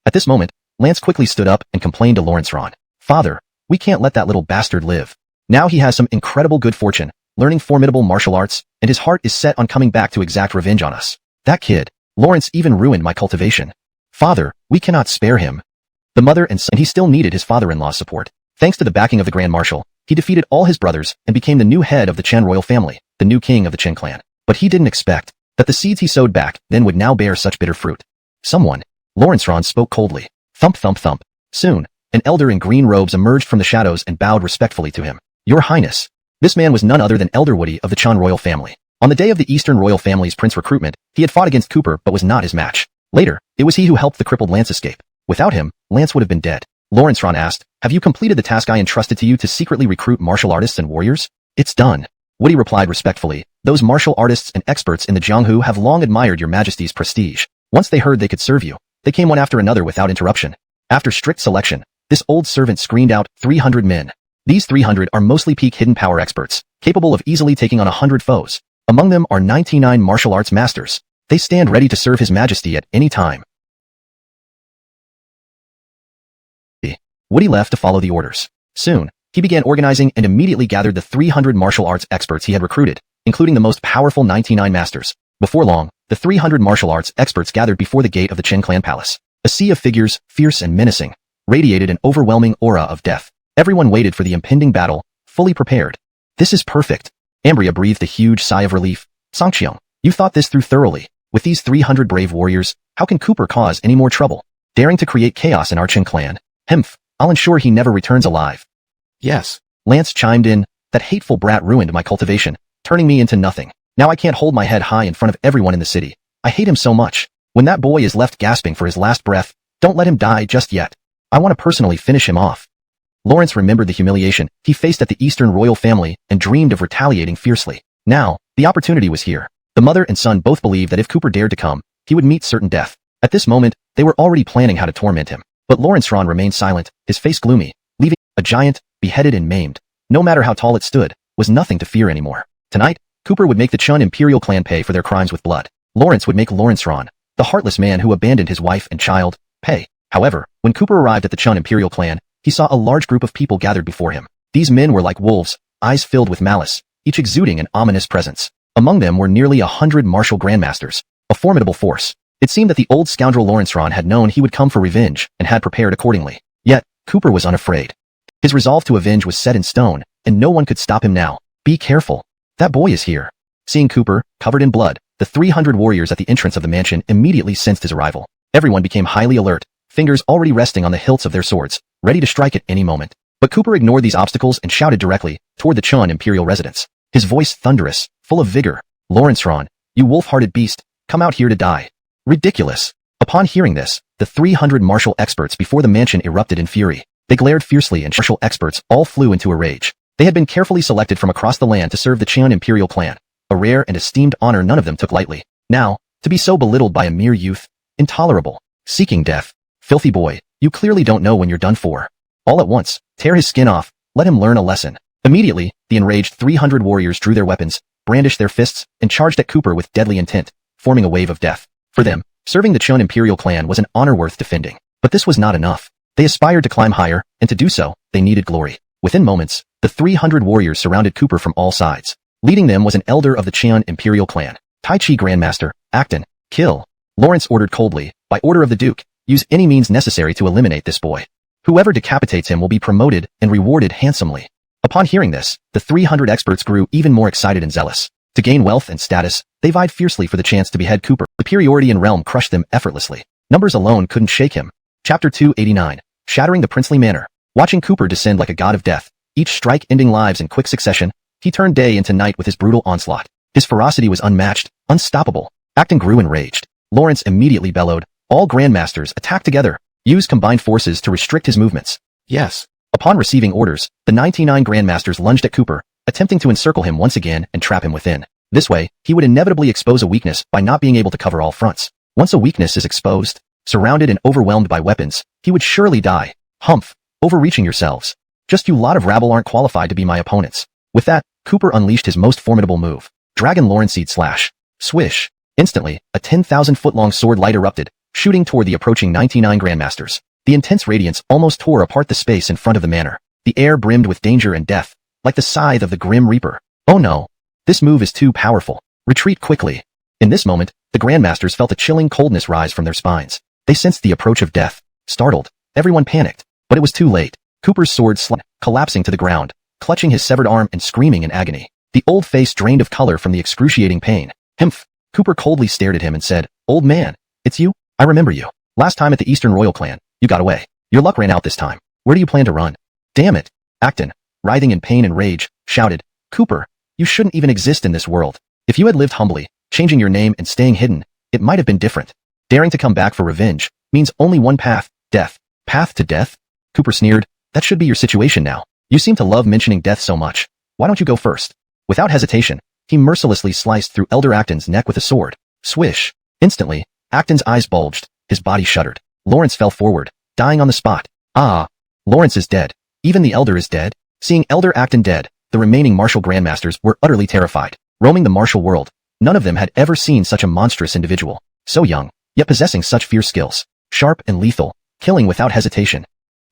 At this moment, Lance quickly stood up and complained to Lawrence Ron. "Father, we can't let that little bastard live. Now he has some incredible good fortune, learning formidable martial arts, and his heart is set on coming back to exact revenge on us. That kid, Lawrence, even ruined my cultivation. Father, we cannot spare him." The mother and son, he still needed his father-in-law's support. Thanks to the backing of the Grand Marshal, he defeated all his brothers and became the new head of the Chen royal family, the new king of the Chen clan. But he didn't expect that the seeds he sowed back then would now bear such bitter fruit. "Someone," Lawrence Ron spoke coldly. Thump thump thump. Soon, an elder in green robes emerged from the shadows and bowed respectfully to him. "Your Highness." This man was none other than Elder Woody of the Chen royal family. On the day of the Eastern royal family's prince recruitment, he had fought against Cooper but was not his match. Later, it was he who helped the crippled Lance escape. Without him, Lance would have been dead. Lawrence Ron asked, "Have you completed the task I entrusted to you to secretly recruit martial artists and warriors?" "It's done." Woody replied respectfully. "Those martial artists and experts in the Jianghu have long admired your majesty's prestige. Once they heard they could serve you, they came one after another without interruption. After strict selection, this old servant screened out 300 men. These 300 are mostly peak hidden power experts, capable of easily taking on 100 foes. Among them are 99 martial arts masters. They stand ready to serve His Majesty at any time." Woody left to follow the orders. Soon, he began organizing and immediately gathered the 300 martial arts experts he had recruited, including the most powerful 99 masters. Before long, the 300 martial arts experts gathered before the gate of the Chen clan palace. A sea of figures, fierce and menacing, radiated an overwhelming aura of death. Everyone waited for the impending battle, fully prepared. "This is perfect." Ambria breathed a huge sigh of relief. "Sangqiang, You thought this through thoroughly. With these 300 brave warriors, how can Cooper cause any more trouble? Daring to create chaos in our Qin clan? Hmph, I'll ensure he never returns alive. Yes. Lance chimed in. That hateful brat ruined my cultivation, turning me into nothing. Now I can't hold my head high in front of everyone in the city. I hate him so much. When that boy is left gasping for his last breath, don't let him die just yet. I want to personally finish him off. Lawrence remembered the humiliation he faced at the Eastern royal family and dreamed of retaliating fiercely. Now, the opportunity was here. The mother and son both believed that if Cooper dared to come, he would meet certain death. At this moment, they were already planning how to torment him. But Lawrence Ron remained silent, his face gloomy, leaving a giant, beheaded and maimed. No matter how tall it stood, was nothing to fear anymore. Tonight, Cooper would make the Chun Imperial clan pay for their crimes with blood. Lawrence would make Lawrence Ron, the heartless man who abandoned his wife and child, pay. However, when Cooper arrived at the Chun Imperial clan, he saw a large group of people gathered before him. These men were like wolves, eyes filled with malice, each exuding an ominous presence. Among them were nearly 100 martial grandmasters, a formidable force. It seemed that the old scoundrel Lawrence Ron had known he would come for revenge and had prepared accordingly. Yet, Cooper was unafraid. His resolve to avenge was set in stone, and no one could stop him now. Be careful. That boy is here. Seeing Cooper, covered in blood, the 300 warriors at the entrance of the mansion immediately sensed his arrival. Everyone became highly alert, fingers already resting on the hilts of their swords, ready to strike at any moment. But Cooper ignored these obstacles and shouted directly toward the Chun Imperial residence. His voice thunderous, full of vigor. Lawrence Ron, you wolf-hearted beast, come out here to die. Ridiculous. Upon hearing this, the 300 martial experts before the mansion erupted in fury. They glared fiercely and martial experts all flew into a rage. They had been carefully selected from across the land to serve the Chun Imperial clan, a rare and esteemed honor none of them took lightly. Now, to be so belittled by a mere youth, intolerable. Seeking death. Filthy boy, you clearly don't know when you're done for. All at once, tear his skin off, let him learn a lesson. Immediately, the enraged 300 warriors drew their weapons, brandished their fists, and charged at Cooper with deadly intent, forming a wave of death. For them, serving the Chun Imperial clan was an honor worth defending. But this was not enough. They aspired to climb higher, and to do so, they needed glory. Within moments, the 300 warriors surrounded Cooper from all sides. Leading them was an elder of the Chun Imperial clan, Tai Chi Grandmaster, Acton. Kill. Lawrence ordered coldly, by order of the Duke, use any means necessary to eliminate this boy. Whoever decapitates him will be promoted and rewarded handsomely. Upon hearing this, the 300 experts grew even more excited and zealous. To gain wealth and status, they vied fiercely for the chance to behead Cooper. Superiority in realm crushed them effortlessly. Numbers alone couldn't shake him. Chapter 289. Shattering the princely manor. Watching Cooper descend like a god of death, each strike ending lives in quick succession, he turned day into night with his brutal onslaught. His ferocity was unmatched, unstoppable. Acton grew enraged. Lawrence immediately bellowed, all grandmasters attack together. Use combined forces to restrict his movements. Yes. Upon receiving orders, the 99 grandmasters lunged at Cooper, attempting to encircle him once again and trap him within. This way, he would inevitably expose a weakness by not being able to cover all fronts. Once a weakness is exposed, surrounded and overwhelmed by weapons, he would surely die. Humph. Overreaching yourselves. Just you lot of rabble aren't qualified to be my opponents. With that, Cooper unleashed his most formidable move. Dragon Lawrenceid Slash. Swish. Instantly, a 10,000-foot-long sword light erupted, shooting toward the approaching 99 grandmasters. The intense radiance almost tore apart the space in front of the manor. The air brimmed with danger and death, like the scythe of the Grim Reaper. Oh no. This move is too powerful. Retreat quickly. In this moment, the grandmasters felt a chilling coldness rise from their spines. They sensed the approach of death. Startled, everyone panicked. But it was too late. Cooper's sword slammed, collapsing to the ground, clutching his severed arm and screaming in agony. The old face drained of color from the excruciating pain. Hmph. Cooper coldly stared at him and said, Old man, it's you? I remember you. Last time at the Eastern Royal Clan, you got away. Your luck ran out this time. Where do you plan to run? Damn it. Acton, writhing in pain and rage, shouted, Cooper, you shouldn't even exist in this world. If you had lived humbly, changing your name and staying hidden, it might have been different. Daring to come back for revenge means only one path, death. Path to death? Cooper sneered, that should be your situation now. You seem to love mentioning death so much. Why don't you go first? Without hesitation, he mercilessly sliced through Elder Acton's neck with a sword. Swish. Instantly, Acton's eyes bulged, his body shuddered. Lawrence fell forward, dying on the spot. Ah. Lawrence is dead. Even the Elder is dead. Seeing Elder Acton dead, the remaining martial grandmasters were utterly terrified. Roaming the martial world, none of them had ever seen such a monstrous individual. So young, yet possessing such fierce skills. Sharp and lethal, killing without hesitation.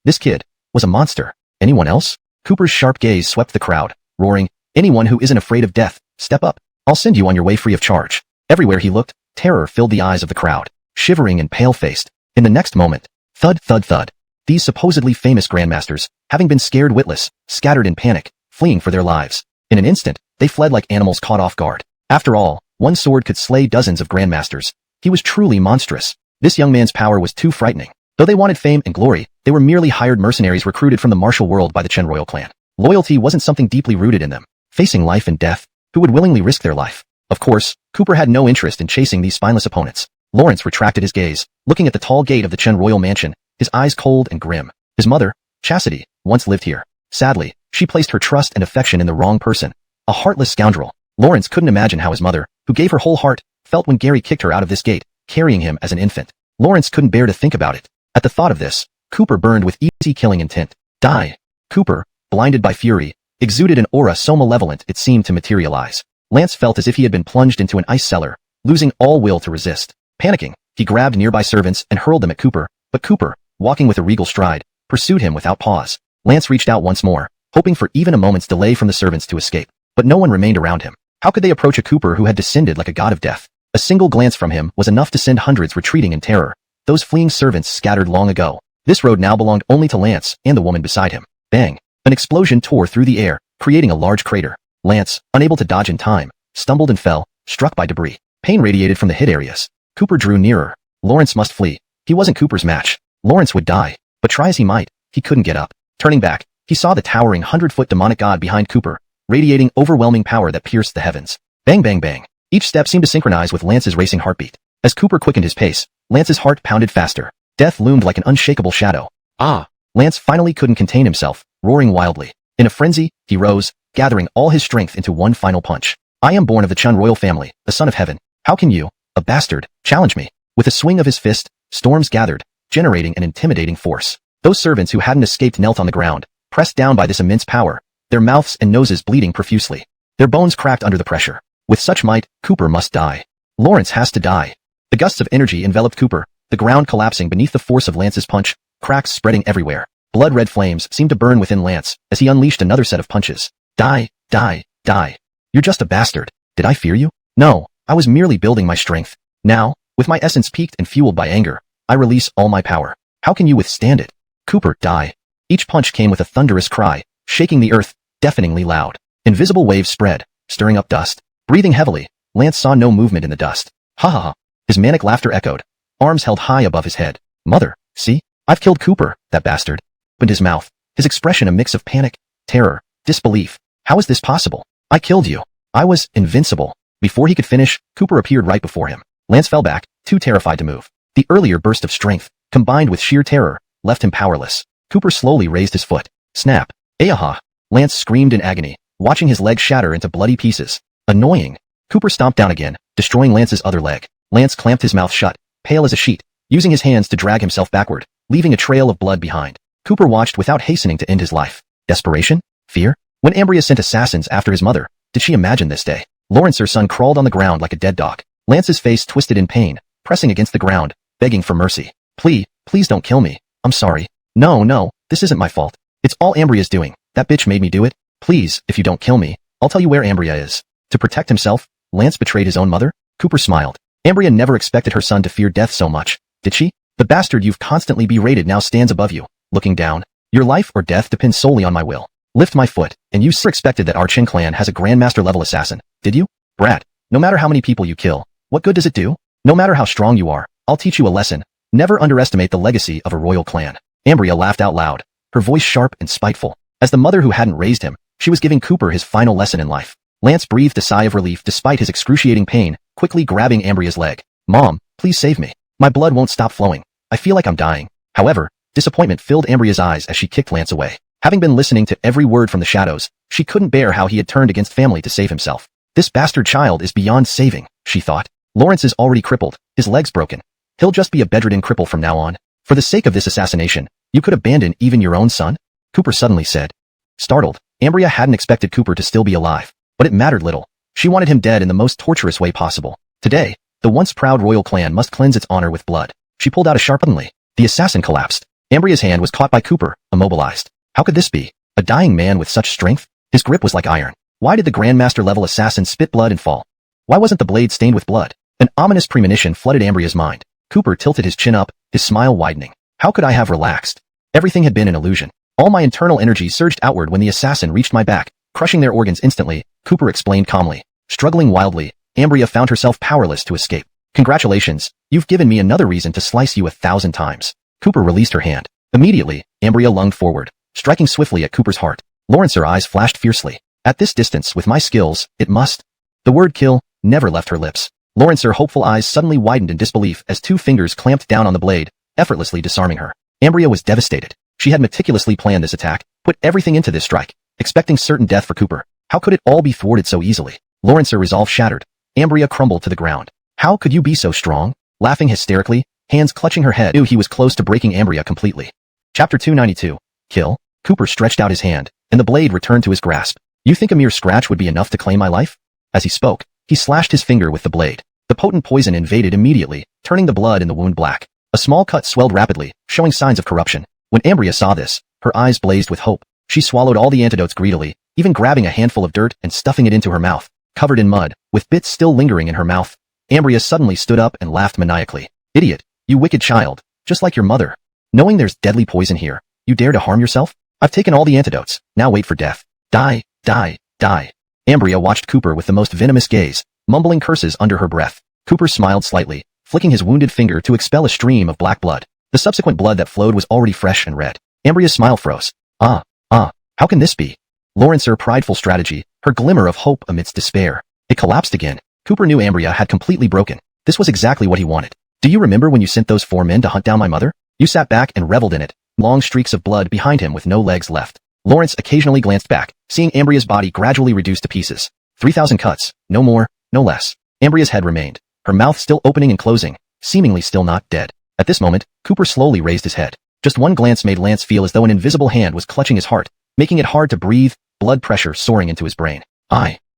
This kid was a monster. Anyone else? Cooper's sharp gaze swept the crowd, roaring, anyone who isn't afraid of death, step up. I'll send you on your way free of charge. Everywhere he looked, terror filled the eyes of the crowd, shivering and pale-faced. In the next moment, thud, thud, thud. These supposedly famous grandmasters, having been scared witless, scattered in panic, fleeing for their lives. In an instant, they fled like animals caught off guard. After all, One sword could slay dozens of grandmasters. He was truly monstrous. This young man's power was too frightening. Though they wanted fame and glory, they were merely hired mercenaries recruited from the martial world by the Chen royal clan. Loyalty wasn't something deeply rooted in them. Facing life and death, who would willingly risk their life? Of course, Cooper had no interest in chasing these spineless opponents. Lawrence retracted his gaze, looking at the tall gate of the Chen royal mansion, his eyes cold and grim. His mother, Chastity, once lived here. Sadly, she placed her trust and affection in the wrong person. A heartless scoundrel. Lawrence couldn't imagine how his mother, who gave her whole heart, felt when Gary kicked her out of this gate, carrying him as an infant. Lawrence couldn't bear to think about it. At the thought of this, Cooper burned with easy killing intent. Die. Cooper, blinded by fury, exuded an aura so malevolent it seemed to materialize. Lance felt as if he had been plunged into an ice cellar, losing all will to resist. Panicking, he grabbed nearby servants and hurled them at Cooper, but Cooper, walking with a regal stride, pursued him without pause. Lance reached out once more, hoping for even a moment's delay from the servants to escape, but no one remained around him. How could they approach a Cooper who had descended like a god of death? A single glance from him was enough to send hundreds retreating in terror. Those fleeing servants scattered long ago. This road now belonged only to Lance and the woman beside him. Bang! An explosion tore through the air, creating a large crater. Lance, unable to dodge in time, stumbled and fell, struck by debris. Pain radiated from the hit areas. Cooper drew nearer. Lawrence must flee. He wasn't Cooper's match. Lawrence would die, but try as he might, he couldn't get up. Turning back, he saw the towering 100-foot demonic god behind Cooper, radiating overwhelming power that pierced the heavens. Bang bang bang. Each step seemed to synchronize with Lance's racing heartbeat. As Cooper quickened his pace, Lance's heart pounded faster. Death loomed like an unshakable shadow. Ah! Lance finally couldn't contain himself, roaring wildly. In a frenzy, he rose, gathering all his strength into one final punch. I am born of the Chen royal family, the son of heaven. How can you, a bastard, challenge me? With a swing of his fist, storms gathered, generating an intimidating force. Those servants who hadn't escaped knelt on the ground, pressed down by this immense power, their mouths and noses bleeding profusely. Their bones cracked under the pressure. With such might, Cooper must die. Lawrence has to die. The gusts of energy enveloped Cooper, the ground collapsing beneath the force of Lance's punch, cracks spreading everywhere. Blood-red flames seemed to burn within Lance as he unleashed another set of punches. Die, die, die. You're just a bastard. Did I fear you? No, I was merely building my strength. Now, with my essence peaked and fueled by anger, I release all my power. How can you withstand it? Cooper, die. Each punch came with a thunderous cry, shaking the earth, deafeningly loud. Invisible waves spread, stirring up dust. Breathing heavily, Lance saw no movement in the dust. Ha ha ha. His manic laughter echoed, arms held high above his head. Mother, see? I've killed Cooper, that bastard. Opened his mouth, his expression a mix of panic, terror, disbelief. How is this possible? I killed you. I was invincible. Before he could finish, Cooper appeared right before him. Lance fell back, too terrified to move. The earlier burst of strength, combined with sheer terror, left him powerless. Cooper slowly raised his foot. Snap. Ayaha. Lance screamed in agony, watching his leg shatter into bloody pieces. Annoying. Cooper stomped down again, destroying Lance's other leg. Lance clamped his mouth shut, pale as a sheet, using his hands to drag himself backward, leaving a trail of blood behind. Cooper watched without hastening to end his life. Desperation? Fear? When Ambria sent assassins after his mother, did she imagine this day? Lawrence, her son, crawled on the ground like a dead dog. Lance's face twisted in pain, pressing against the ground, begging for mercy. Please don't kill me. I'm sorry. No, this isn't my fault. It's all Ambria's doing. That bitch made me do it. Please, if you don't kill me, I'll tell you where Ambria is. To protect himself, Lance betrayed his own mother? Cooper smiled. Ambria never expected her son to fear death so much, did she? The bastard you've constantly berated now stands above you, looking down. Your life or death depends solely on my will. Lift my foot, and you expected that our Qin clan has a Grandmaster-level assassin, did you? Brat, no matter how many people you kill, what good does it do? No matter how strong you are, I'll teach you a lesson. Never underestimate the legacy of a royal clan. Ambria laughed out loud, her voice sharp and spiteful. As the mother who hadn't raised him, she was giving Cooper his final lesson in life. Lance breathed a sigh of relief despite his excruciating pain, quickly grabbing Ambria's leg. Mom, please save me. My blood won't stop flowing. I feel like I'm dying. However, disappointment filled Ambria's eyes as she kicked Lance away. Having been listening to every word from the shadows, she couldn't bear how he had turned against family to save himself. This bastard child is beyond saving, she thought. Lawrence is already crippled, his legs broken. He'll just be a bedridden cripple from now on. For the sake of this assassination, you could abandon even your own son? Cooper suddenly said. Startled, Ambria hadn't expected Cooper to still be alive, but it mattered little. She wanted him dead in the most torturous way possible. Today, the once proud royal clan must cleanse its honor with blood. She pulled out a sharp suddenly. The assassin collapsed. Ambria's hand was caught by Cooper, immobilized. How could this be? A dying man with such strength? His grip was like iron. Why did the Grandmaster-level assassin spit blood and fall? Why wasn't the blade stained with blood? An ominous premonition flooded Ambria's mind. Cooper tilted his chin up, his smile widening. How could I have relaxed? Everything had been an illusion. All my internal energy surged outward when the assassin reached my back, crushing their organs instantly, Cooper explained calmly. Struggling wildly, Ambria found herself powerless to escape. Congratulations, you've given me another reason to slice you 1,000 times. Cooper released her hand. Immediately, Ambria lunged forward, striking swiftly at Cooper's heart. Her eyes flashed fiercely. At this distance, with my skills, it must. The word kill never left her lips. Her hopeful eyes suddenly widened in disbelief as 2 fingers clamped down on the blade, effortlessly disarming her. Ambria was devastated. She had meticulously planned this attack, put everything into this strike, expecting certain death for Cooper. How could it all be thwarted so easily? Her resolve shattered. Ambria crumbled to the ground. How could you be so strong? Laughing hysterically, hands clutching her head, knew he was close to breaking Ambria completely. Chapter 292. Kill. Cooper stretched out his hand, and the blade returned to his grasp. You think a mere scratch would be enough to claim my life? As he spoke, he slashed his finger with the blade. The potent poison invaded immediately, turning the blood in the wound black. A small cut swelled rapidly, showing signs of corruption. When Ambria saw this, her eyes blazed with hope. She swallowed all the antidotes greedily, even grabbing a handful of dirt and stuffing it into her mouth. Covered in mud, with bits still lingering in her mouth, Ambria suddenly stood up and laughed maniacally. Idiot, you wicked child, just like your mother. Knowing there's deadly poison here, you dare to harm yourself? I've taken all the antidotes, now wait for death. Die, die, die. Ambria watched Cooper with the most venomous gaze, mumbling curses under her breath. Cooper smiled slightly, flicking his wounded finger to expel a stream of black blood. The subsequent blood that flowed was already fresh and red. Ambria's smile froze. How can this be? Her prideful strategy, her glimmer of hope amidst despair. It collapsed again. Cooper knew Ambria had completely broken. This was exactly what he wanted. Do you remember when you sent those 4 men to hunt down my mother? You sat back and reveled in it, long streaks of blood behind him with no legs left. Lawrence occasionally glanced back, seeing Ambria's body gradually reduced to pieces. 3,000 cuts, no more, no less. Ambria's head remained, her mouth still opening and closing, seemingly still not dead. At this moment, Cooper slowly raised his head. Just one glance made Lance feel as though an invisible hand was clutching his heart, making it hard to breathe, blood pressure soaring into his brain.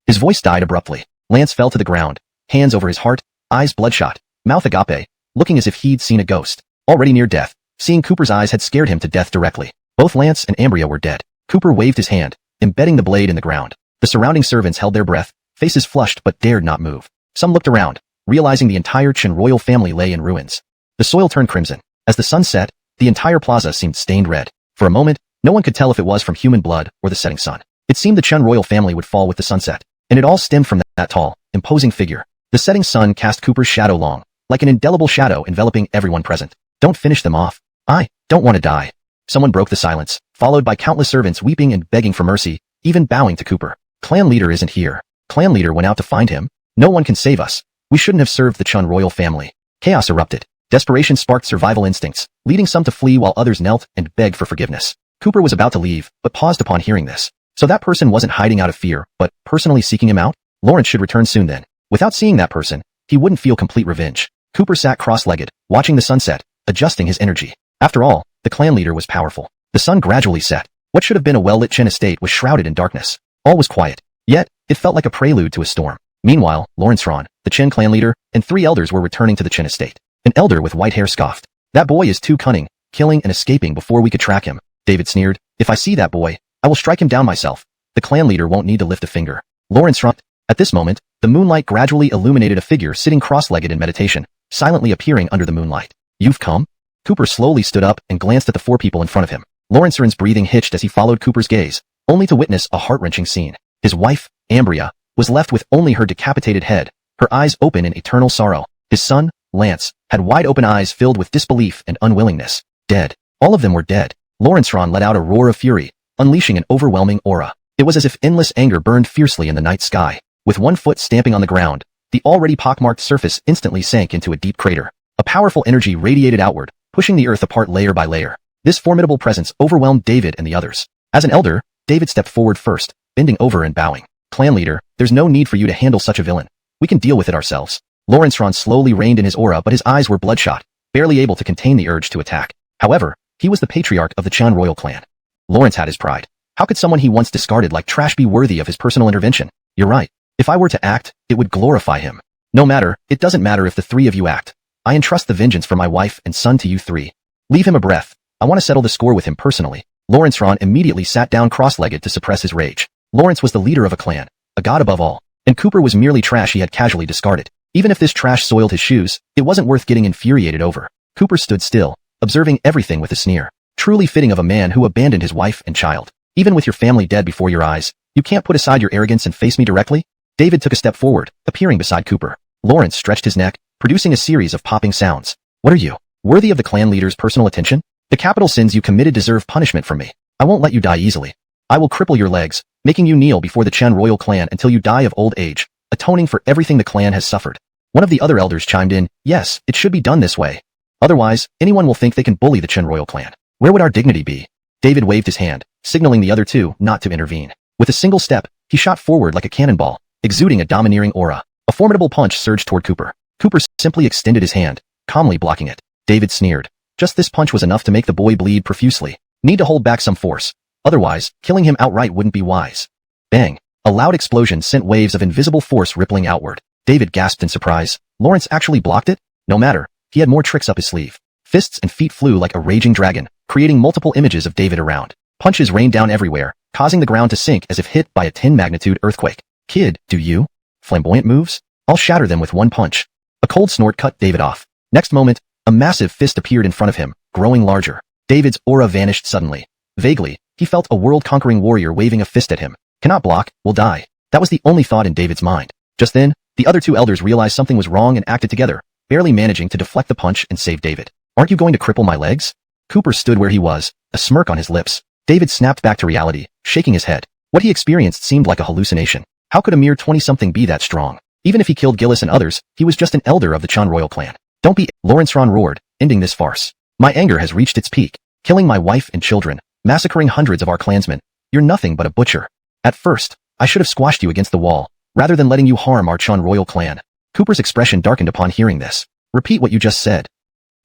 His voice died abruptly. Lance fell to the ground, hands over his heart, eyes bloodshot, mouth agape, looking as if he'd seen a ghost. Already near death, seeing Cooper's eyes had scared him to death directly. Both Lance and Ambria were dead. Cooper waved his hand, embedding the blade in the ground. The surrounding servants held their breath, faces flushed but dared not move. Some looked around, realizing the entire Chen royal family lay in ruins. The soil turned crimson. As the sun set, the entire plaza seemed stained red. For a moment, no one could tell if it was from human blood or the setting sun. It seemed the Chen royal family would fall with the sunset, and it all stemmed from that tall, imposing figure. The setting sun cast Cooper's shadow long, like an indelible shadow enveloping everyone present. Don't finish them off. I don't want to die. Someone broke the silence, followed by countless servants weeping and begging for mercy, even bowing to Cooper. Clan leader isn't here. Clan leader went out to find him. No one can save us. We shouldn't have served the Chen royal family. Chaos erupted. Desperation sparked survival instincts, leading some to flee while others knelt and begged for forgiveness. Cooper was about to leave, but paused upon hearing this. So that person wasn't hiding out of fear, but personally seeking him out? Lawrence should return soon then. Without seeing that person, he wouldn't feel complete revenge. Cooper sat cross-legged, watching the sunset, adjusting his energy. After all, the clan leader was powerful. The sun gradually set. What should have been a well-lit Chen estate was shrouded in darkness. All was quiet. Yet, it felt like a prelude to a storm. Meanwhile, Lawrence Ron, the Chen clan leader, and 3 elders were returning to the Chen estate. An elder with white hair scoffed. That boy is too cunning, killing and escaping before we could track him. David sneered. If I see that boy, I will strike him down myself. The clan leader won't need to lift a finger. Lawrence Ron. At this moment, the moonlight gradually illuminated a figure sitting cross-legged in meditation, silently appearing under the moonlight. You've come? Cooper slowly stood up and glanced at the 4 people in front of him. Lawrence Ron's breathing hitched as he followed Cooper's gaze, only to witness a heart-wrenching scene. His wife, Ambria, was left with only her decapitated head, her eyes open in eternal sorrow. His son, Lance, had wide-open eyes filled with disbelief and unwillingness. Dead. All of them were dead. Lawrence Ron let out a roar of fury, unleashing an overwhelming aura. It was as if endless anger burned fiercely in the night sky. With one foot stamping on the ground, the already pockmarked surface instantly sank into a deep crater. A powerful energy radiated outward, pushing the earth apart layer by layer. This formidable presence overwhelmed David and the others. As an elder, David stepped forward first, bending over and bowing. Clan leader, there's no need for you to handle such a villain. We can deal with it ourselves. Lawrence Ron slowly reined in his aura, but his eyes were bloodshot, barely able to contain the urge to attack. However, he was the patriarch of the Chan royal clan. Lawrence had his pride. How could someone he once discarded like trash be worthy of his personal intervention? You're right. If I were to act, it would glorify him. No matter, it doesn't matter if the 3 of you act. I entrust the vengeance for my wife and son to you 3. Leave him a breath. I want to settle the score with him personally. Lawrence Ron immediately sat down cross-legged to suppress his rage. Lawrence was the leader of a clan, a god above all, and Cooper was merely trash he had casually discarded. Even if this trash soiled his shoes, it wasn't worth getting infuriated over. Cooper stood still, observing everything with a sneer. Truly fitting of a man who abandoned his wife and child. Even with your family dead before your eyes, you can't put aside your arrogance and face me directly? David took a step forward, appearing beside Cooper. Lawrence stretched his neck, producing a series of popping sounds. What are you? Worthy of the clan leader's personal attention? The capital sins you committed deserve punishment from me. I won't let you die easily. I will cripple your legs, making you kneel before the Chen royal clan until you die of old age, atoning for everything the clan has suffered. One of the other elders chimed in, yes, it should be done this way. Otherwise, anyone will think they can bully the Chen royal clan. Where would our dignity be? David waved his hand, signaling the other two not to intervene. With a single step, he shot forward like a cannonball, exuding a domineering aura. A formidable punch surged toward Cooper. Cooper simply extended his hand, calmly blocking it. David sneered. Just this punch was enough to make the boy bleed profusely. Need to hold back some force. Otherwise, killing him outright wouldn't be wise. Bang! A loud explosion sent waves of invisible force rippling outward. David gasped in surprise. Lawrence actually blocked it? No matter. He had more tricks up his sleeve. Fists and feet flew like a raging dragon, creating multiple images of David around. Punches rained down everywhere, causing the ground to sink as if hit by a 10-magnitude earthquake. Kid, do you? Flamboyant moves? I'll shatter them with one punch. A cold snort cut David off. Next moment, a massive fist appeared in front of him, growing larger. David's aura vanished suddenly. Vaguely, he felt a world-conquering warrior waving a fist at him. Cannot block, will die. That was the only thought in David's mind. Just then, the other two elders realized something was wrong and acted together, barely managing to deflect the punch and save David. Aren't you going to cripple my legs? Cooper stood where he was, a smirk on his lips. David snapped back to reality, shaking his head. What he experienced seemed like a hallucination. How could a mere 20-something be that strong? Even if he killed Gillis and others, he was just an elder of the Chan royal clan. Don't be— Lawrence Ron roared, ending this farce. My anger has reached its peak. Killing my wife and children, massacring hundreds of our clansmen. You're nothing but a butcher. At first, I should have squashed you against the wall, rather than letting you harm our Chan royal clan. Cooper's expression darkened upon hearing this. Repeat what you just said.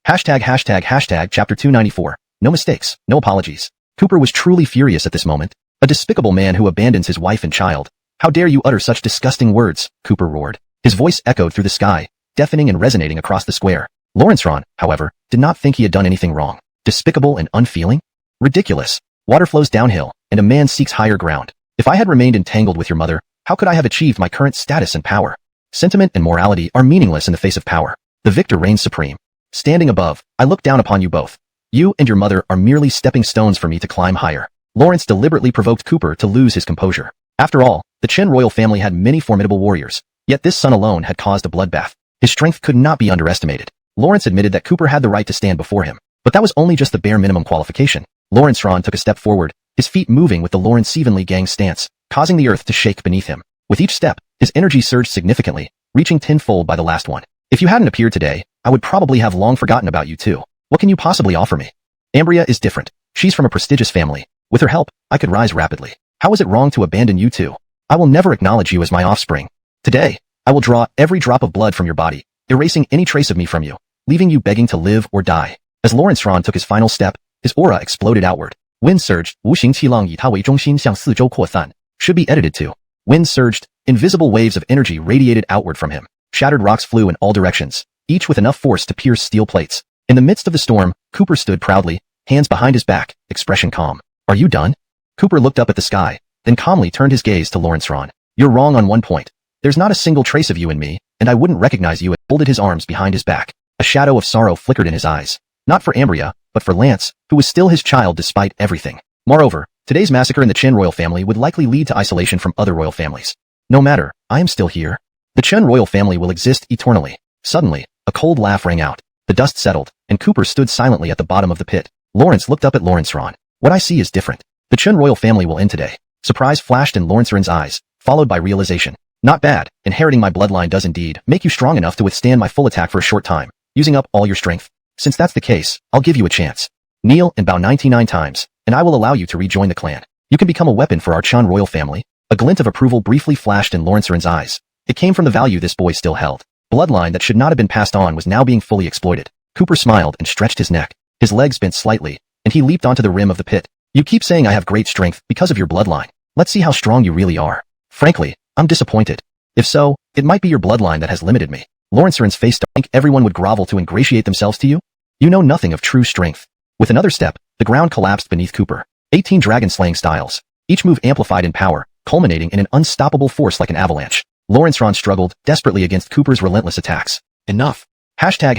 Chapter 294. No mistakes, no apologies. Cooper was truly furious at this moment. A despicable man who abandons his wife and child. How dare you utter such disgusting words, Cooper roared. His voice echoed through the sky, deafening and resonating across the square. Lawrence Ron, however, did not think he had done anything wrong. Despicable and unfeeling? Ridiculous. Water flows downhill, and a man seeks higher ground. If I had remained entangled with your mother, how could I have achieved my current status and power? Sentiment and morality are meaningless in the face of power. The victor reigns supreme. Standing above, I look down upon you both. You and your mother are merely stepping stones for me to climb higher. Lawrence deliberately provoked Cooper to lose his composure. After all, the Chen royal family had many formidable warriors, yet this son alone had caused a bloodbath. His strength could not be underestimated. Lawrence admitted that Cooper had the right to stand before him, but that was only just the bare minimum qualification. Lawrence Ron took a step forward, his feet moving with the Lawrence Evenly gang stance, causing the earth to shake beneath him. With each step, his energy surged significantly, reaching tenfold by the last one. If you hadn't appeared today, I would probably have long forgotten about you too. What can you possibly offer me? Ambria is different. She's from a prestigious family. With her help, I could rise rapidly. How is it wrong to abandon you two? I will never acknowledge you as my offspring. Today, I will draw every drop of blood from your body, erasing any trace of me from you, leaving you begging to live or die. As Lawrence Ron took his final step, his aura exploded outward. Wind surged, 无形气浪以他为中心向四周扩散. Should be edited to. Wind surged, invisible waves of energy radiated outward from him. Shattered rocks flew in all directions, each with enough force to pierce steel plates. In the midst of the storm, Cooper stood proudly, hands behind his back, expression calm. Are you done? Cooper looked up at the sky, then calmly turned his gaze to Lawrence Ron. You're wrong on one point. There's not a single trace of you in me, and I wouldn't recognize you. Folded his arms behind his back. A shadow of sorrow flickered in his eyes. Not for Ambria, but for Lance, who was still his child despite everything. Moreover, today's massacre in the Chen royal family would likely lead to isolation from other royal families. No matter, I am still here. The Chen royal family will exist eternally. Suddenly, a cold laugh rang out. The dust settled, and Cooper stood silently at the bottom of the pit. Lawrence looked up at Lawrence Ron. What I see is different. The Chen royal family will end today. Surprise flashed in Lawrence Ron's eyes, followed by realization. Not bad. Inheriting my bloodline does indeed make you strong enough to withstand my full attack for a short time, using up all your strength. Since that's the case, I'll give you a chance. Kneel and bow 99 times, and I will allow you to rejoin the clan. You can become a weapon for our Chan royal family. A glint of approval briefly flashed in Lawrence Ron's eyes. It came from the value this boy still held. Bloodline that should not have been passed on was now being fully exploited. Cooper smiled and stretched his neck. His legs bent slightly, and he leaped onto the rim of the pit. You keep saying I have great strength because of your bloodline. Let's see how strong you really are. Frankly, I'm disappointed. If so, it might be your bloodline that has limited me. Lawrence Ron's face. Think everyone would grovel to ingratiate themselves to you? You know nothing of true strength. With another step, the ground collapsed beneath Cooper. 18 dragon-slaying styles. Each move amplified in power, culminating in an unstoppable force like an avalanche. Lawrence Ron struggled desperately against Cooper's relentless attacks. Enough. Chapter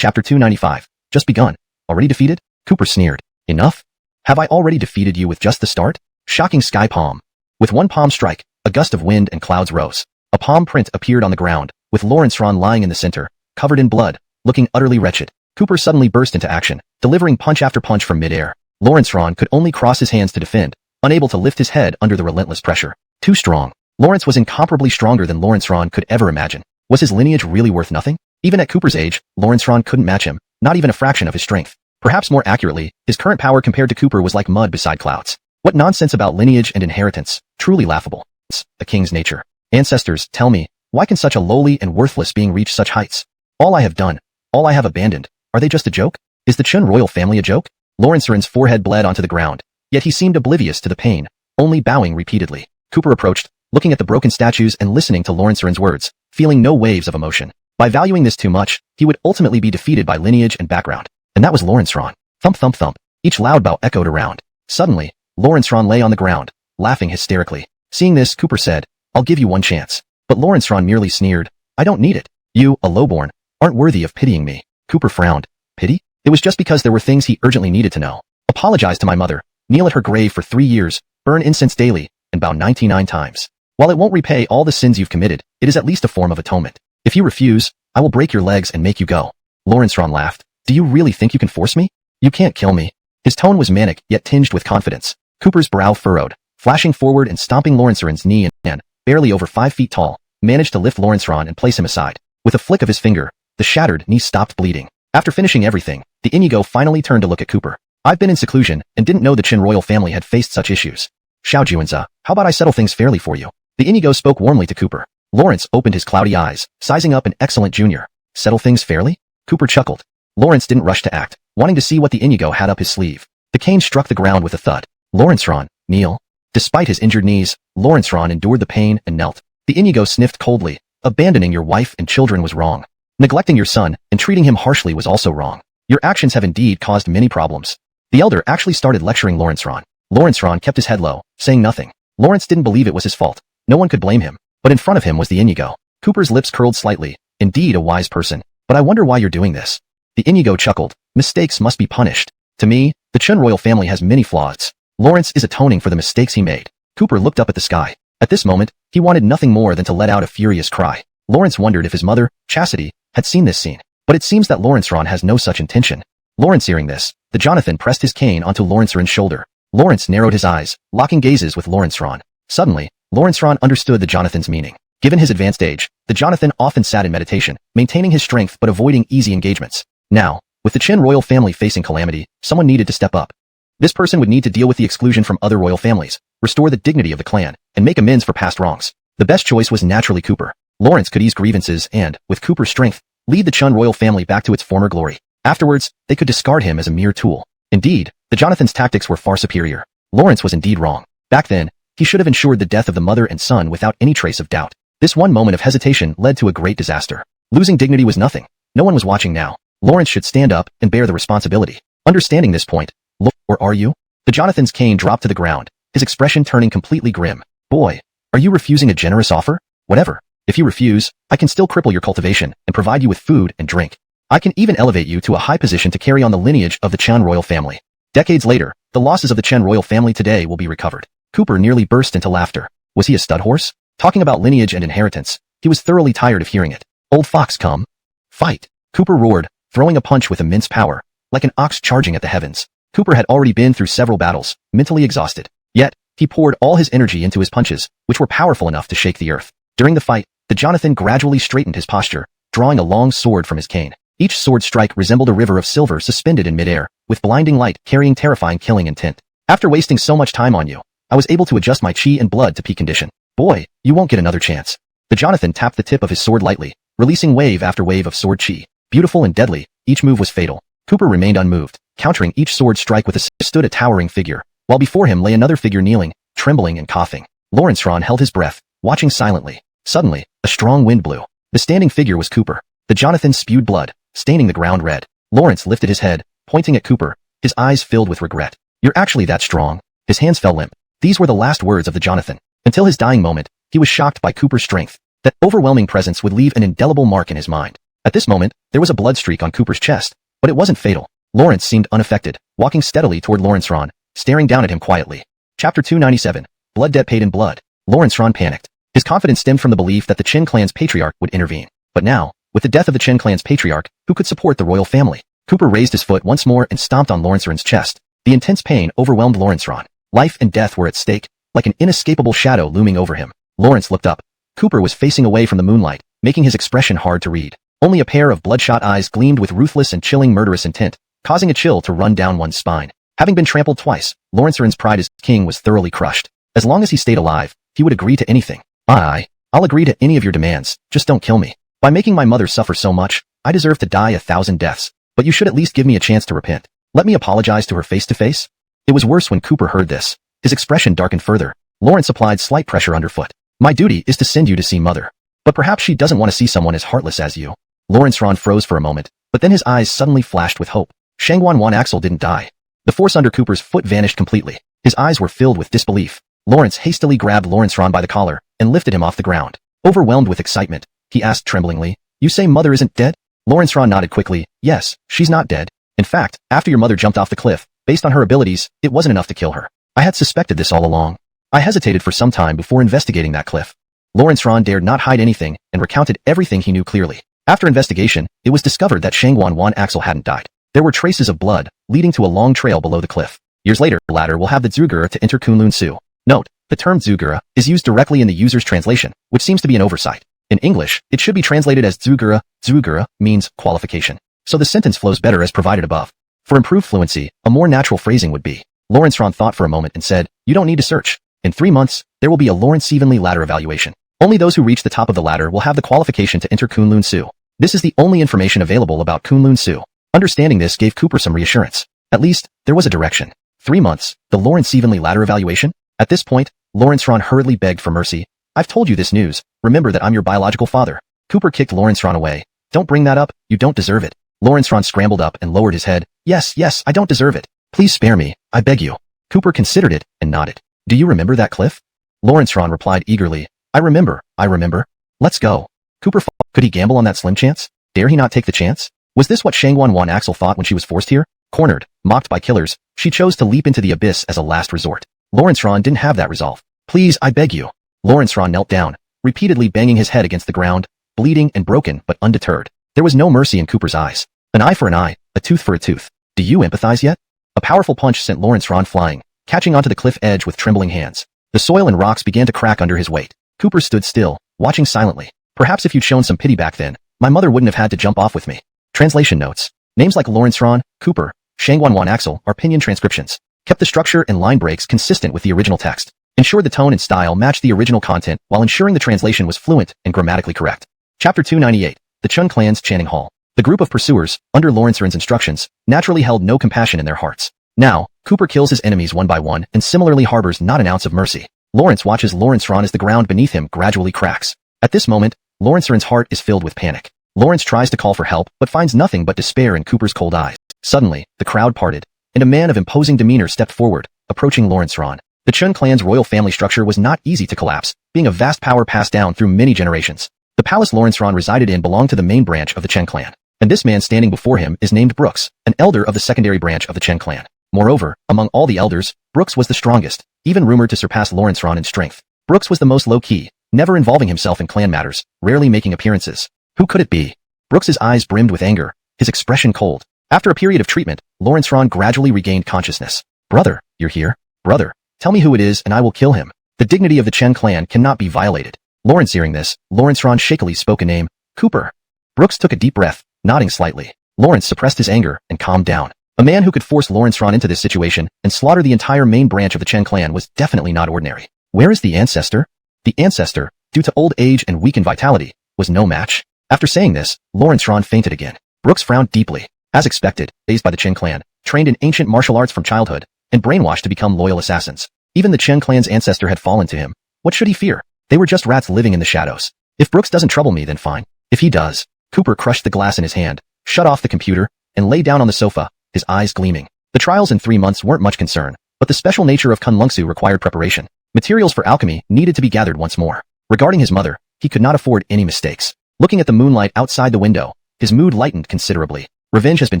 295. Just begun. Already defeated? Cooper sneered. Enough? Have I already defeated you with just the start? Shocking sky palm. With one palm strike, a gust of wind and clouds rose. A palm print appeared on the ground, with Lawrence Ron lying in the center, covered in blood, looking utterly wretched. Cooper suddenly burst into action, delivering punch after punch from midair. Lawrence Ron could only cross his hands to defend, unable to lift his head under the relentless pressure. Too strong. Lawrence was incomparably stronger than Lawrence Ron could ever imagine. Was his lineage really worth nothing? Even at Cooper's age, Lawrence Ron couldn't match him, not even a fraction of his strength. Perhaps more accurately, his current power compared to Cooper was like mud beside clouds. What nonsense about lineage and inheritance. Truly laughable. It's a king's nature. Ancestors, tell me, why can such a lowly and worthless being reach such heights? All I have done, all I have abandoned, are they just a joke? Is the Chun royal family a joke? Lawrence Ron's forehead bled onto the ground, yet he seemed oblivious to the pain, only bowing repeatedly. Cooper approached, looking at the broken statues and listening to Lawrence Ron's words, feeling no waves of emotion. By valuing this too much, he would ultimately be defeated by lineage and background. And that was Lawrence Ron. Thump thump thump. Each loud bow echoed around. Suddenly, Lawrence Ron lay on the ground, laughing hysterically. Seeing this, Cooper said, I'll give you one chance. But Lawrence Ron merely sneered, I don't need it. You, a lowborn, aren't worthy of pitying me. Cooper frowned. Pity? It was just because there were things he urgently needed to know. Apologize to my mother, kneel at her grave for 3 years, burn incense daily, and bow 99 times. While it won't repay all the sins you've committed, it is at least a form of atonement. If you refuse, I will break your legs and make you go. Lawrence Ron laughed. Do you really think you can force me? You can't kill me. His tone was manic, yet tinged with confidence. Cooper's brow furrowed, flashing forward and stomping Lawrence Ron's knee and, barely over 5 feet tall, managed to lift Lawrence Ron and place him aside. With a flick of his finger, the shattered knee stopped bleeding. After finishing everything, the Inigo finally turned to look at Cooper. I've been in seclusion and didn't know the Qin royal family had faced such issues. Xiao Juanza, how about I settle things fairly for you? The Inigo spoke warmly to Cooper. Lawrence opened his cloudy eyes, sizing up an excellent junior. Settle things fairly? Cooper chuckled. Lawrence didn't rush to act, wanting to see what the Inigo had up his sleeve. The cane struck the ground with a thud. Lawrence Ron, kneel. Despite his injured knees, Lawrence Ron endured the pain and knelt. The Inigo sniffed coldly. Abandoning your wife and children was wrong. Neglecting your son and treating him harshly was also wrong. Your actions have indeed caused many problems. The elder actually started lecturing Lawrence Ron. Lawrence Ron kept his head low, saying nothing. Lawrence didn't believe it was his fault. No one could blame him. But in front of him was the Inigo. Cooper's lips curled slightly. Indeed a wise person. But I wonder why you're doing this. The Inigo chuckled. Mistakes must be punished. To me, the Chun royal family has many flaws. Lawrence is atoning for the mistakes he made. Cooper looked up at the sky. At this moment, he wanted nothing more than to let out a furious cry. Lawrence wondered if his mother, Chastity, had seen this scene. But it seems that Lawrence Ron has no such intention. Lawrence hearing this, the Jonathan pressed his cane onto Lawrence Ron's shoulder. Lawrence narrowed his eyes, locking gazes with Lawrence Ron. Suddenly, Lawrence Ron understood the Jonathan's meaning. Given his advanced age, the Jonathan often sat in meditation, maintaining his strength but avoiding easy engagements. Now, with the Qin royal family facing calamity, someone needed to step up. This person would need to deal with the exclusion from other royal families, restore the dignity of the clan, and make amends for past wrongs. The best choice was naturally Cooper. Lawrence could ease grievances and, with Cooper's strength, lead the Chun royal family back to its former glory. Afterwards, they could discard him as a mere tool. Indeed, the Jonathan's tactics were far superior. Lawrence was indeed wrong. Back then, he should have ensured the death of the mother and son without any trace of doubt. This one moment of hesitation led to a great disaster. Losing dignity was nothing. No one was watching now. Lawrence should stand up and bear the responsibility. Understanding this point, look, or are you? The Jonathan's cane dropped to the ground, his expression turning completely grim. Boy, are you refusing a generous offer? Whatever. If you refuse, I can still cripple your cultivation and provide you with food and drink. I can even elevate you to a high position to carry on the lineage of the Chen royal family. Decades later, the losses of the Chen royal family today will be recovered. Cooper nearly burst into laughter. Was he a stud horse? Talking about lineage and inheritance, he was thoroughly tired of hearing it. Old fox come. Fight. Cooper roared, throwing a punch with immense power, like an ox charging at the heavens. Cooper had already been through several battles, mentally exhausted. Yet, he poured all his energy into his punches, which were powerful enough to shake the earth. During the fight, the Jonathan gradually straightened his posture, drawing a long sword from his cane. Each sword strike resembled a river of silver suspended in midair, with blinding light carrying terrifying killing intent. After wasting so much time on you, I was able to adjust my chi and blood to peak condition. Boy, you won't get another chance. The Jonathan tapped the tip of his sword lightly, releasing wave after wave of sword chi. Beautiful and deadly, each move was fatal. Cooper remained unmoved, countering each sword strike with stood a towering figure, while before him lay another figure kneeling, trembling and coughing. Lawrence Ron held his breath, watching silently. Suddenly, a strong wind blew. The standing figure was Cooper. The Jonathan spewed blood, staining the ground red. Lawrence lifted his head, pointing at Cooper, his eyes filled with regret. You're actually that strong. His hands fell limp. These were the last words of the Jonathan. Until his dying moment, he was shocked by Cooper's strength. That overwhelming presence would leave an indelible mark in his mind. At this moment, there was a blood streak on Cooper's chest, but it wasn't fatal. Lawrence seemed unaffected, walking steadily toward Lawrence Ron, staring down at him quietly. Chapter 297. Blood Debt Paid in Blood. Lawrence Ron panicked. His confidence stemmed from the belief that the Chen clan's patriarch would intervene. But now, with the death of the Chen clan's patriarch, who could support the royal family? Cooper raised his foot once more and stomped on Lawrence Ron's chest. The intense pain overwhelmed Lawrence Ron. Life and death were at stake, like an inescapable shadow looming over him. Lawrence looked up. Cooper was facing away from the moonlight, making his expression hard to read. Only a pair of bloodshot eyes gleamed with ruthless and chilling murderous intent, causing a chill to run down one's spine. Having been trampled twice, Lawrence Ron's pride as king was thoroughly crushed. As long as he stayed alive, he would agree to anything. I'll agree to any of your demands, just don't kill me. By making my mother suffer so much, I deserve to die 1,000 deaths. But you should at least give me a chance to repent. Let me apologize to her face to face. It was worse when Cooper heard this. His expression darkened further. Lawrence applied slight pressure underfoot. My duty is to send you to see mother. But perhaps she doesn't want to see someone as heartless as you. Lawrence Ron froze for a moment, but then his eyes suddenly flashed with hope. Shangwan Axel didn't die. The force under Cooper's foot vanished completely. His eyes were filled with disbelief. Lawrence hastily grabbed Lawrence Ron by the collar and lifted him off the ground. Overwhelmed with excitement, he asked tremblingly, "You say mother isn't dead?" Lawrence Ron nodded quickly. "Yes, she's not dead. In fact, after your mother jumped off the cliff, based on her abilities, it wasn't enough to kill her. I had suspected this all along. I hesitated for some time before investigating that cliff." Lawrence Ron dared not hide anything and recounted everything he knew clearly. After investigation, it was discovered that Shangwan Axel hadn't died. There were traces of blood, leading to a long trail below the cliff. Years later, the ladder will have the Zugura to enter Kunlun Su. Note, the term Zugura is used directly in the user's translation, which seems to be an oversight. In English, it should be translated as Zugura. Zugura means qualification. So the sentence flows better as provided above. For improved fluency, a more natural phrasing would be. Lawrence Ron thought for a moment and said, "You don't need to search. In 3 months, there will be a Lawrence Evenly ladder evaluation. Only those who reach the top of the ladder will have the qualification to enter Kunlun Su. This is the only information available about Kunlun Su." Understanding this gave Cooper some reassurance. At least, there was a direction. 3 months, the Lawrence Evenly ladder evaluation? At this point, Lawrence Ron hurriedly begged for mercy. "I've told you this news. Remember that I'm your biological father." Cooper kicked Lawrence Ron away. "Don't bring that up, you don't deserve it." Lawrence Ron scrambled up and lowered his head. Yes, I don't deserve it. Please spare me, I beg you." Cooper considered it and nodded. "Do you remember that cliff?" Lawrence Ron replied eagerly. I remember. Let's go." Cooper thought, could he gamble on that slim chance? Dare he not take the chance? Was this what Shangwan Axel thought when she was forced here? Cornered, mocked by killers, she chose to leap into the abyss as a last resort. Lawrence Ron didn't have that resolve. "Please, I beg you." Lawrence Ron knelt down, repeatedly banging his head against the ground, bleeding and broken but undeterred. There was no mercy in Cooper's eyes. An eye for an eye, a tooth for a tooth. Do you empathize yet? A powerful punch sent Lawrence Ron flying, catching onto the cliff edge with trembling hands. The soil and rocks began to crack under his weight. Cooper stood still, watching silently. "Perhaps if you'd shown some pity back then, my mother wouldn't have had to jump off with me." Translation notes. Names like Lawrence Ron, Cooper, Shangwan Axel are pinyin transcriptions. Kept the structure and line breaks consistent with the original text. Ensured the tone and style matched the original content while ensuring the translation was fluent and grammatically correct. Chapter 298. The Chun Clan's Channing Hall. The group of pursuers, under Lawrence Ron's instructions, naturally held no compassion in their hearts. Now, Cooper kills his enemies one by one and similarly harbors not an ounce of mercy. Lawrence watches Lawrence Ron as the ground beneath him gradually cracks. At this moment, Lawrence Ron's heart is filled with panic. Lawrence tries to call for help but finds nothing but despair in Cooper's cold eyes. Suddenly, the crowd parted, and a man of imposing demeanor stepped forward, approaching Lawrence Ron. The Chun clan's royal family structure was not easy to collapse, being a vast power passed down through many generations. The palace Lawrence Ron resided in belonged to the main branch of the Chen clan, and this man standing before him is named Brooks, an elder of the secondary branch of the Chen clan. Moreover, among all the elders, Brooks was the strongest, even rumored to surpass Lawrence Ron in strength. Brooks was the most low-key, never involving himself in clan matters, rarely making appearances. Who could it be? Brooks's eyes brimmed with anger, his expression cold. After a period of treatment, Lawrence Ron gradually regained consciousness. "Brother, you're here? Brother, tell me who it is and I will kill him. The dignity of the Chen clan cannot be violated." Lawrence hearing this, Lawrence Ron shakily spoke a name. "Cooper." Brooks took a deep breath, nodding slightly. Lawrence suppressed his anger and calmed down. A man who could force Lawrence Ron into this situation and slaughter the entire main branch of the Chen clan was definitely not ordinary. Where is the ancestor? The ancestor, due to old age and weakened vitality, was no match. After saying this, Lawrence Ron fainted again. Brooks frowned deeply. As expected, raised by the Chen clan, trained in ancient martial arts from childhood, and brainwashed to become loyal assassins. Even the Chen clan's ancestor had fallen to him. What should he fear? They were just rats living in the shadows. If Brooks doesn't trouble me, then fine. If he does. Cooper crushed the glass in his hand, shut off the computer, and lay down on the sofa, his eyes gleaming. The trials in 3 months weren't much concern, but the special nature of Kunlun required preparation. Materials for alchemy needed to be gathered once more. Regarding his mother, he could not afford any mistakes. Looking at the moonlight outside the window, his mood lightened considerably. Revenge has been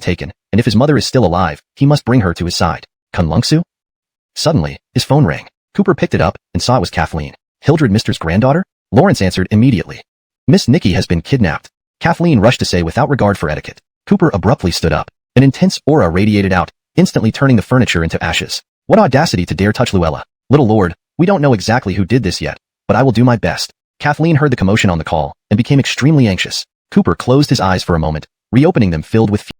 taken, and if his mother is still alive, he must bring her to his side. Kunlun? Suddenly, his phone rang. Cooper picked it up and saw it was Kathleen. Hildred Mister's granddaughter? Lawrence answered immediately. Miss Nikki has been kidnapped. Kathleen rushed to say without regard for etiquette. Cooper abruptly stood up. An intense aura radiated out, instantly turning the furniture into ashes. What audacity to dare touch Luella. Little lord, we don't know exactly who did this yet, but I will do my best. Kathleen heard the commotion on the call and became extremely anxious. Cooper closed his eyes for a moment, reopening them filled with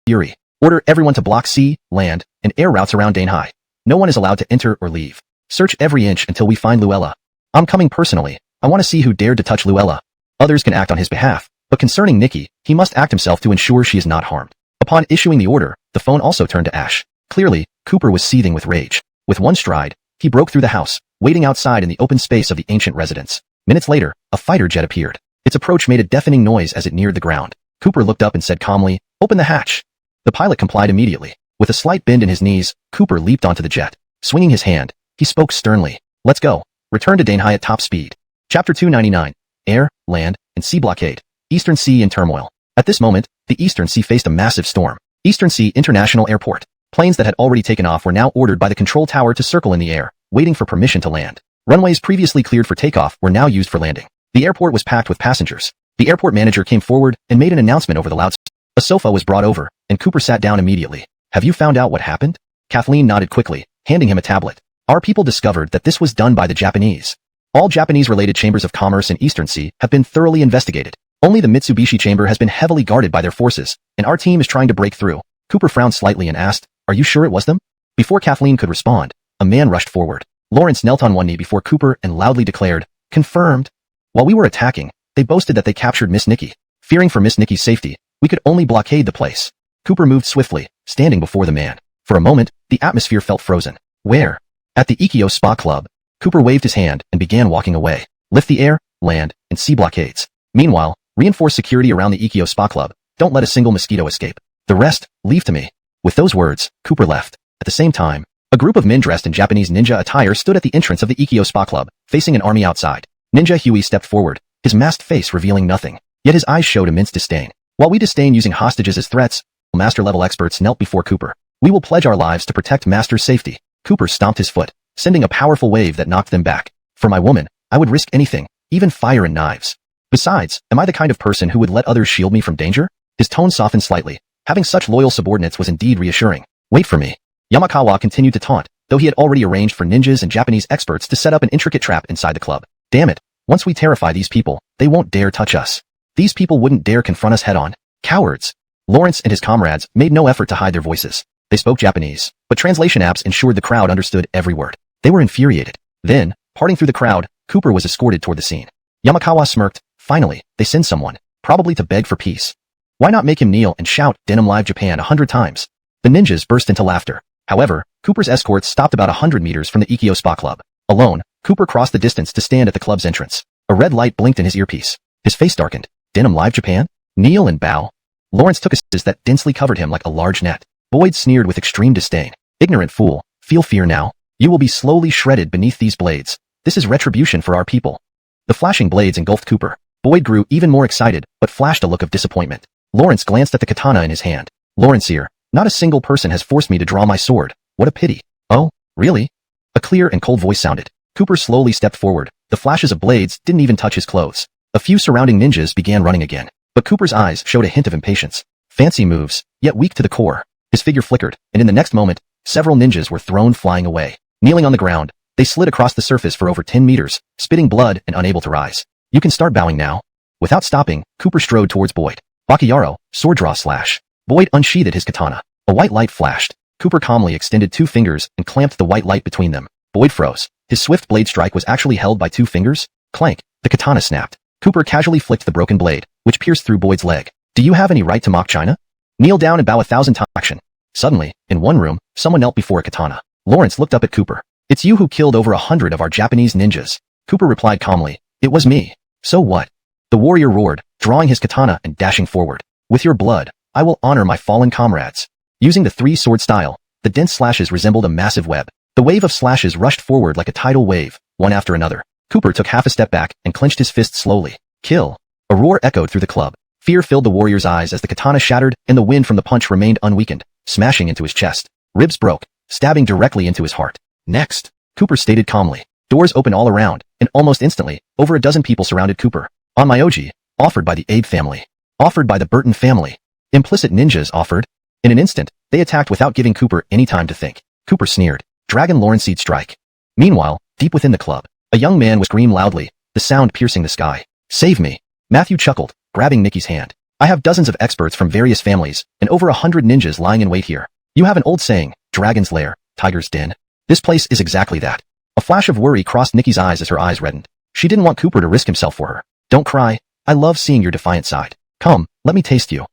fury. Order everyone to block sea, land, and air routes around donghua. No one is allowed to enter or leave. Search every inch until we find Luella. I'm coming personally. I want to see who dared to touch Luella. Others can act on his behalf, but concerning Nikki, he must act himself to ensure she is not harmed. Upon issuing the order, the phone also turned to ash. Clearly, Cooper was seething with rage. With one stride, he broke through the house, waiting outside in the open space of the ancient residence. Minutes later, a fighter jet appeared. Its approach made a deafening noise as it neared the ground. Cooper looked up and said calmly, "Open the hatch." The pilot complied immediately. With a slight bend in his knees, Cooper leaped onto the jet. Swinging his hand, he spoke sternly. "Let's go. Return to donghua at top speed." Chapter 299. Air, Land, and Sea Blockade. Eastern Sea in turmoil. At this moment, the Eastern Sea faced a massive storm. Eastern Sea International Airport. Planes that had already taken off were now ordered by the control tower to circle in the air, waiting for permission to land. Runways previously cleared for takeoff were now used for landing. The airport was packed with passengers. The airport manager came forward and made an announcement over the loudspeaker. A sofa was brought over, and Cooper sat down immediately. "Have you found out what happened?" Kathleen nodded quickly, handing him a tablet. "Our people discovered that this was done by the Japanese. All Japanese-related chambers of commerce in Eastern Sea have been thoroughly investigated. Only the Mitsubishi chamber has been heavily guarded by their forces, and our team is trying to break through." Cooper frowned slightly and asked, "Are you sure it was them?" Before Kathleen could respond, a man rushed forward. Lawrence knelt on one knee before Cooper and loudly declared, "Confirmed." "While we were attacking, they boasted that they captured Miss Nikki. Fearing for Miss Nikki's safety, we could only blockade the place." Cooper moved swiftly, standing before the man. For a moment, the atmosphere felt frozen. "Where?" "At the Ikkyo Spa Club." Cooper waved his hand and began walking away. "Lift the air, land, and sea blockades. Meanwhile, reinforce security around the Ikkyo Spa Club. Don't let a single mosquito escape. The rest, leave to me." With those words, Cooper left. At the same time, a group of men dressed in Japanese ninja attire stood at the entrance of the Ikkyo Spa Club, facing an army outside. Ninja Huey stepped forward, his masked face revealing nothing. Yet his eyes showed immense disdain. "While we disdain using hostages as threats," master-level experts knelt before Cooper. "We will pledge our lives to protect Master's safety." Cooper stomped his foot, sending a powerful wave that knocked them back. "For my woman, I would risk anything, even fire and knives. Besides, am I the kind of person who would let others shield me from danger?" His tone softened slightly. Having such loyal subordinates was indeed reassuring. "Wait for me." Yamakawa continued to taunt, though he had already arranged for ninjas and Japanese experts to set up an intricate trap inside the club. "Damn it. Once we terrify these people, they won't dare touch us. These people wouldn't dare confront us head-on. Cowards." Lawrence and his comrades made no effort to hide their voices. They spoke Japanese, but translation apps ensured the crowd understood every word. They were infuriated. Then, parting through the crowd, Cooper was escorted toward the scene. Yamakawa smirked. Finally, they send someone, probably to beg for peace. Why not make him kneel and shout "Denim Live Japan" 100 times? The ninjas burst into laughter. However, Cooper's escorts stopped about 100 meters from the Ikkyo Spa Club. Alone, Cooper crossed the distance to stand at the club's entrance. A red light blinked in his earpiece. His face darkened. "Denim Live Japan? Kneel and bow?" Lawrence took a scissors that densely covered him like a large net. Boyd sneered with extreme disdain. "Ignorant fool, feel fear now. You will be slowly shredded beneath these blades. This is retribution for our people." The flashing blades engulfed Cooper. Boyd grew even more excited, but flashed a look of disappointment. Lawrence glanced at the katana in his hand. "Lawrence here, not a single person has forced me to draw my sword. What a pity." "Oh, really?" A clear and cold voice sounded. Cooper slowly stepped forward. The flashes of blades didn't even touch his clothes. A few surrounding ninjas began running again, but Cooper's eyes showed a hint of impatience. Fancy moves, yet weak to the core. His figure flickered, and in the next moment, several ninjas were thrown flying away. Kneeling on the ground, they slid across the surface for over 10 meters, spitting blood and unable to rise. "You can start bowing now." Without stopping, Cooper strode towards Boyd. "Bakayaro, sword draw slash." Boyd unsheathed his katana. A white light flashed. Cooper calmly extended 2 fingers and clamped the white light between them. Boyd froze. His swift blade strike was actually held by 2 fingers. Clank, the katana snapped. Cooper casually flicked the broken blade, which pierced through Boyd's leg. "Do you have any right to mock China? Kneel down and bow 1,000 times." Action. Suddenly, in one room, someone knelt before a katana. Lawrence looked up at Cooper. "It's you who killed over 100 of our Japanese ninjas." Cooper replied calmly, "It was me." "So what?" The warrior roared, drawing his katana and dashing forward. "With your blood, I will honor my fallen comrades." Using the 3-sword style, the dense slashes resembled a massive web. The wave of slashes rushed forward like a tidal wave, one after another. Cooper took half a step back and clenched his fist slowly. "Kill!" A roar echoed through the club. Fear filled the warrior's eyes as the katana shattered and the wind from the punch remained unweakened, smashing into his chest. Ribs broke, stabbing directly into his heart. "Next," Cooper stated calmly. Doors opened all around, and almost instantly, over a dozen people surrounded Cooper. On my OG, offered by the Abe family. Offered by the Burton family. Implicit ninjas offered. In an instant, they attacked without giving Cooper any time to think. Cooper sneered. Dragon Lawrence Seed strike. Meanwhile, deep within the club, a young man was screaming loudly, the sound piercing the sky. Save me. Matthew chuckled, grabbing Nikki's hand. I have dozens of experts from various families, and over 100 ninjas lying in wait here. You have an old saying, Dragon's Lair, Tiger's Den. This place is exactly that. A flash of worry crossed Nikki's eyes as her eyes reddened. She didn't want Cooper to risk himself for her. Don't cry. I love seeing your defiant side. Come, let me taste you.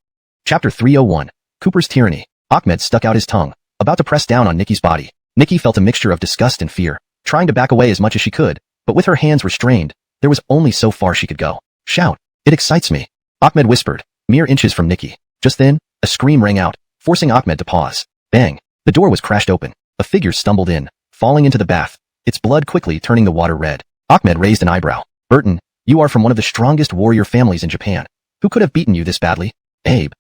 Chapter 301. Cooper's Tyranny. Ahmed stuck out his tongue, about to press down on Nikki's body. Nikki felt a mixture of disgust and fear, trying to back away as much as she could, but with her hands restrained, there was only so far she could go. Shout. It excites me. Ahmed whispered, mere inches from Nikki. Just then, a scream rang out, forcing Ahmed to pause. Bang. The door was crashed open. A figure stumbled in, falling into the bath, its blood quickly turning the water red. Ahmed raised an eyebrow. Burton, you are from one of the strongest warrior families in Japan. Who could have beaten you this badly? Abe.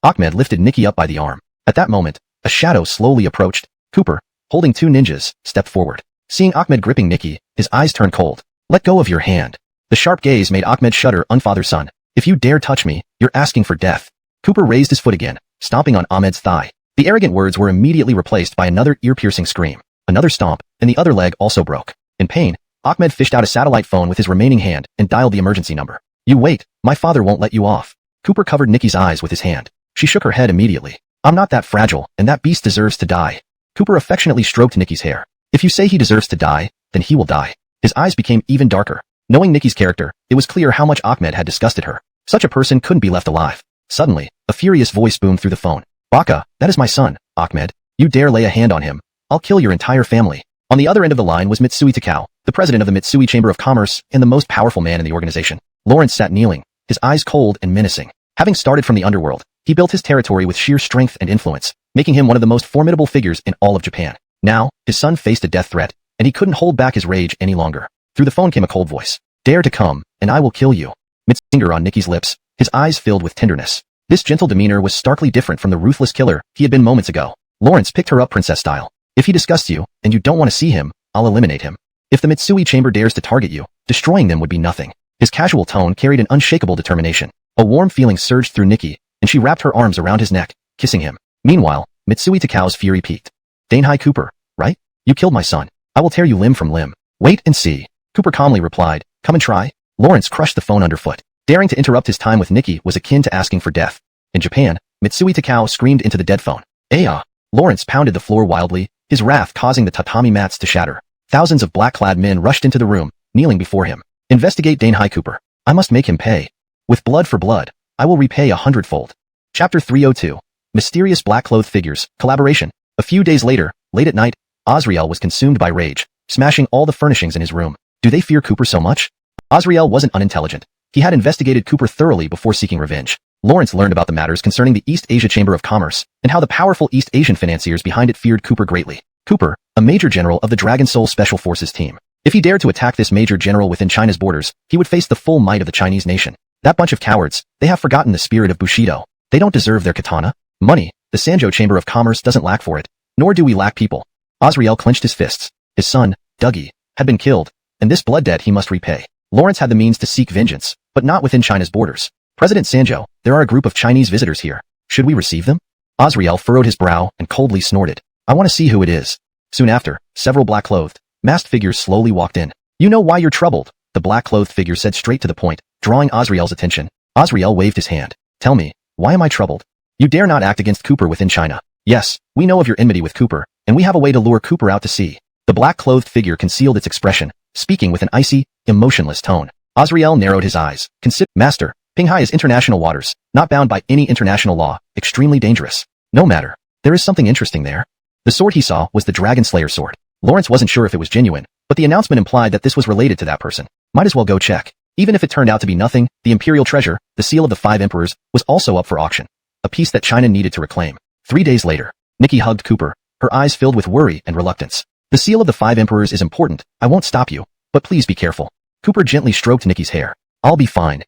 Ahmed lifted Nikki up by the arm. At that moment, a shadow slowly approached. Cooper, holding two ninjas, stepped forward. Seeing Ahmed gripping Nikki, his eyes turned cold. Let go of your hand. The sharp gaze made Ahmed shudder. Unfather son, if you dare touch me, you're asking for death. Cooper raised his foot again, stomping on Ahmed's thigh. The arrogant words were immediately replaced by another ear-piercing scream. Another stomp, and the other leg also broke. In pain, Ahmed fished out a satellite phone with his remaining hand and dialed the emergency number. You wait, my father won't let you off. Cooper covered Nikki's eyes with his hand. She shook her head immediately. I'm not that fragile, and that beast deserves to die. Cooper affectionately stroked Nikki's hair. If you say he deserves to die, then he will die. His eyes became even darker. Knowing Nikki's character, it was clear how much Ahmed had disgusted her. Such a person couldn't be left alive. Suddenly, a furious voice boomed through the phone. Baka, that is my son, Ahmed. You dare lay a hand on him, I'll kill your entire family. On the other end of the line was Mitsui Takao, the president of the Mitsui Chamber of Commerce and the most powerful man in the organization. Lawrence sat kneeling, his eyes cold and menacing. Having started from the underworld, he built his territory with sheer strength and influence, making him one of the most formidable figures in all of Japan. Now, his son faced a death threat, and he couldn't hold back his rage any longer. Through the phone came a cold voice. Dare to come, and I will kill you. Mitsui's finger on Nikki's lips, his eyes filled with tenderness. This gentle demeanor was starkly different from the ruthless killer he had been moments ago. Lawrence picked her up princess style. If he disgusts you, and you don't want to see him, I'll eliminate him. If the Mitsui chamber dares to target you, destroying them would be nothing. His casual tone carried an unshakable determination. A warm feeling surged through Nikki, and she wrapped her arms around his neck, kissing him. Meanwhile, Mitsui Takao's fury peaked. Danhai Cooper, right? You killed my son. I will tear you limb from limb. Wait and see. Cooper calmly replied, come and try. Lawrence crushed the phone underfoot. Daring to interrupt his time with Nikki was akin to asking for death. In Japan, Mitsui Takao screamed into the dead phone. Aya! Lawrence pounded the floor wildly, his wrath causing the tatami mats to shatter. Thousands of black-clad men rushed into the room, kneeling before him. Investigate Danhai Cooper. I must make him pay. With blood for blood, I will repay 100-fold. Chapter 302. Mysterious black-clothed figures, collaboration. A few days later, late at night, Azrael was consumed by rage, smashing all the furnishings in his room. Do they fear Cooper so much? Azrael wasn't unintelligent. He had investigated Cooper thoroughly before seeking revenge. Lawrence learned about the matters concerning the East Asia Chamber of Commerce, and how the powerful East Asian financiers behind it feared Cooper greatly. Cooper, a major general of the Dragon Soul Special Forces team. If he dared to attack this major general within China's borders, he would face the full might of the Chinese nation. That bunch of cowards, they have forgotten the spirit of Bushido. They don't deserve their katana. Money, the Sanjo Chamber of Commerce doesn't lack for it. Nor do we lack people. Azrael clenched his fists. His son, Dougie, had been killed, and this blood debt he must repay. Lawrence had the means to seek vengeance, but not within China's borders. President Sanjo, there are a group of Chinese visitors here. Should we receive them? Azrael furrowed his brow and coldly snorted. I want to see who it is. Soon after, several black-clothed, masked figures slowly walked in. You know why you're troubled, the black-clothed figure said straight to the point, drawing Azrael's attention. Azrael waved his hand. Tell me, why am I troubled? You dare not act against Cooper within China. Yes, we know of your enmity with Cooper, and we have a way to lure Cooper out to sea. The black-clothed figure concealed its expression, speaking with an icy, emotionless tone. Azrael narrowed his eyes. Consider, Master, Pinghai is international waters, not bound by any international law, extremely dangerous. No matter. There is something interesting there. The sword he saw was the Dragon Slayer sword. Lawrence wasn't sure if it was genuine, but the announcement implied that this was related to that person. Might as well go check. Even if it turned out to be nothing, the imperial treasure, the seal of the 5 emperors, was also up for auction. A piece that China needed to reclaim. 3 days later, Nikki hugged Cooper, her eyes filled with worry and reluctance. The seal of the 5 emperors is important. I won't stop you, but please be careful. Cooper gently stroked Nikki's hair. I'll be fine.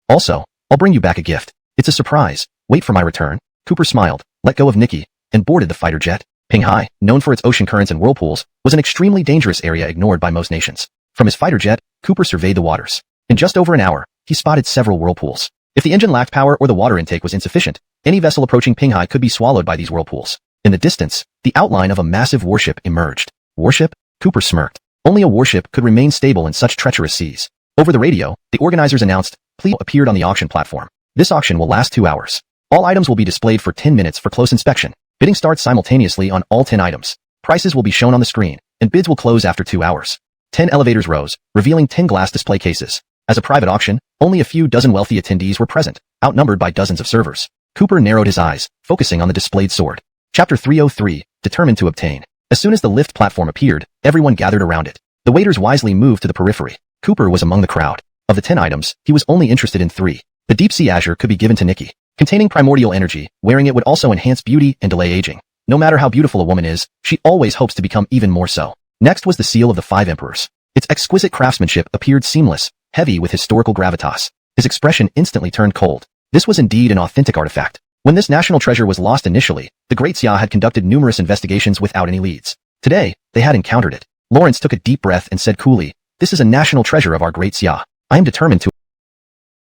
Also, I'll bring you back a gift. It's a surprise. Wait for my return. Cooper smiled, let go of Nikki, and boarded the fighter jet. Pinghai, known for its ocean currents and whirlpools, was an extremely dangerous area ignored by most nations. From his fighter jet, Cooper surveyed the waters. In just over an hour, he spotted several whirlpools. If the engine lacked power or the water intake was insufficient, any vessel approaching Pinghai could be swallowed by these whirlpools. In the distance, the outline of a massive warship emerged. Warship? Cooper smirked. Only a warship could remain stable in such treacherous seas. Over the radio, the organizers announced, "Please" appeared on the auction platform. This auction will last 2 hours. All items will be displayed for 10 minutes for close inspection. Bidding starts simultaneously on all 10 items. Prices will be shown on the screen, and bids will close after 2 hours. 10 elevators rose, revealing 10 glass display cases. As a private auction, only a few dozen wealthy attendees were present, outnumbered by dozens of servers. Cooper narrowed his eyes, focusing on the displayed sword. Chapter 303, Determined to Obtain. As soon as the lift platform appeared, everyone gathered around it. The waiters wisely moved to the periphery. Cooper was among the crowd. Of the 10 items, he was only interested in 3. The deep-sea azure could be given to Nikki. Containing primordial energy, wearing it would also enhance beauty and delay aging. No matter how beautiful a woman is, she always hopes to become even more so. Next was the seal of the 5 emperors. Its exquisite craftsmanship appeared seamless, heavy with historical gravitas. His expression instantly turned cold. This was indeed an authentic artifact. When this national treasure was lost initially, the Great Xia had conducted numerous investigations without any leads. Today, they had encountered it. Lawrence took a deep breath and said coolly, "This is a national treasure of our Great Xia. I am determined to..."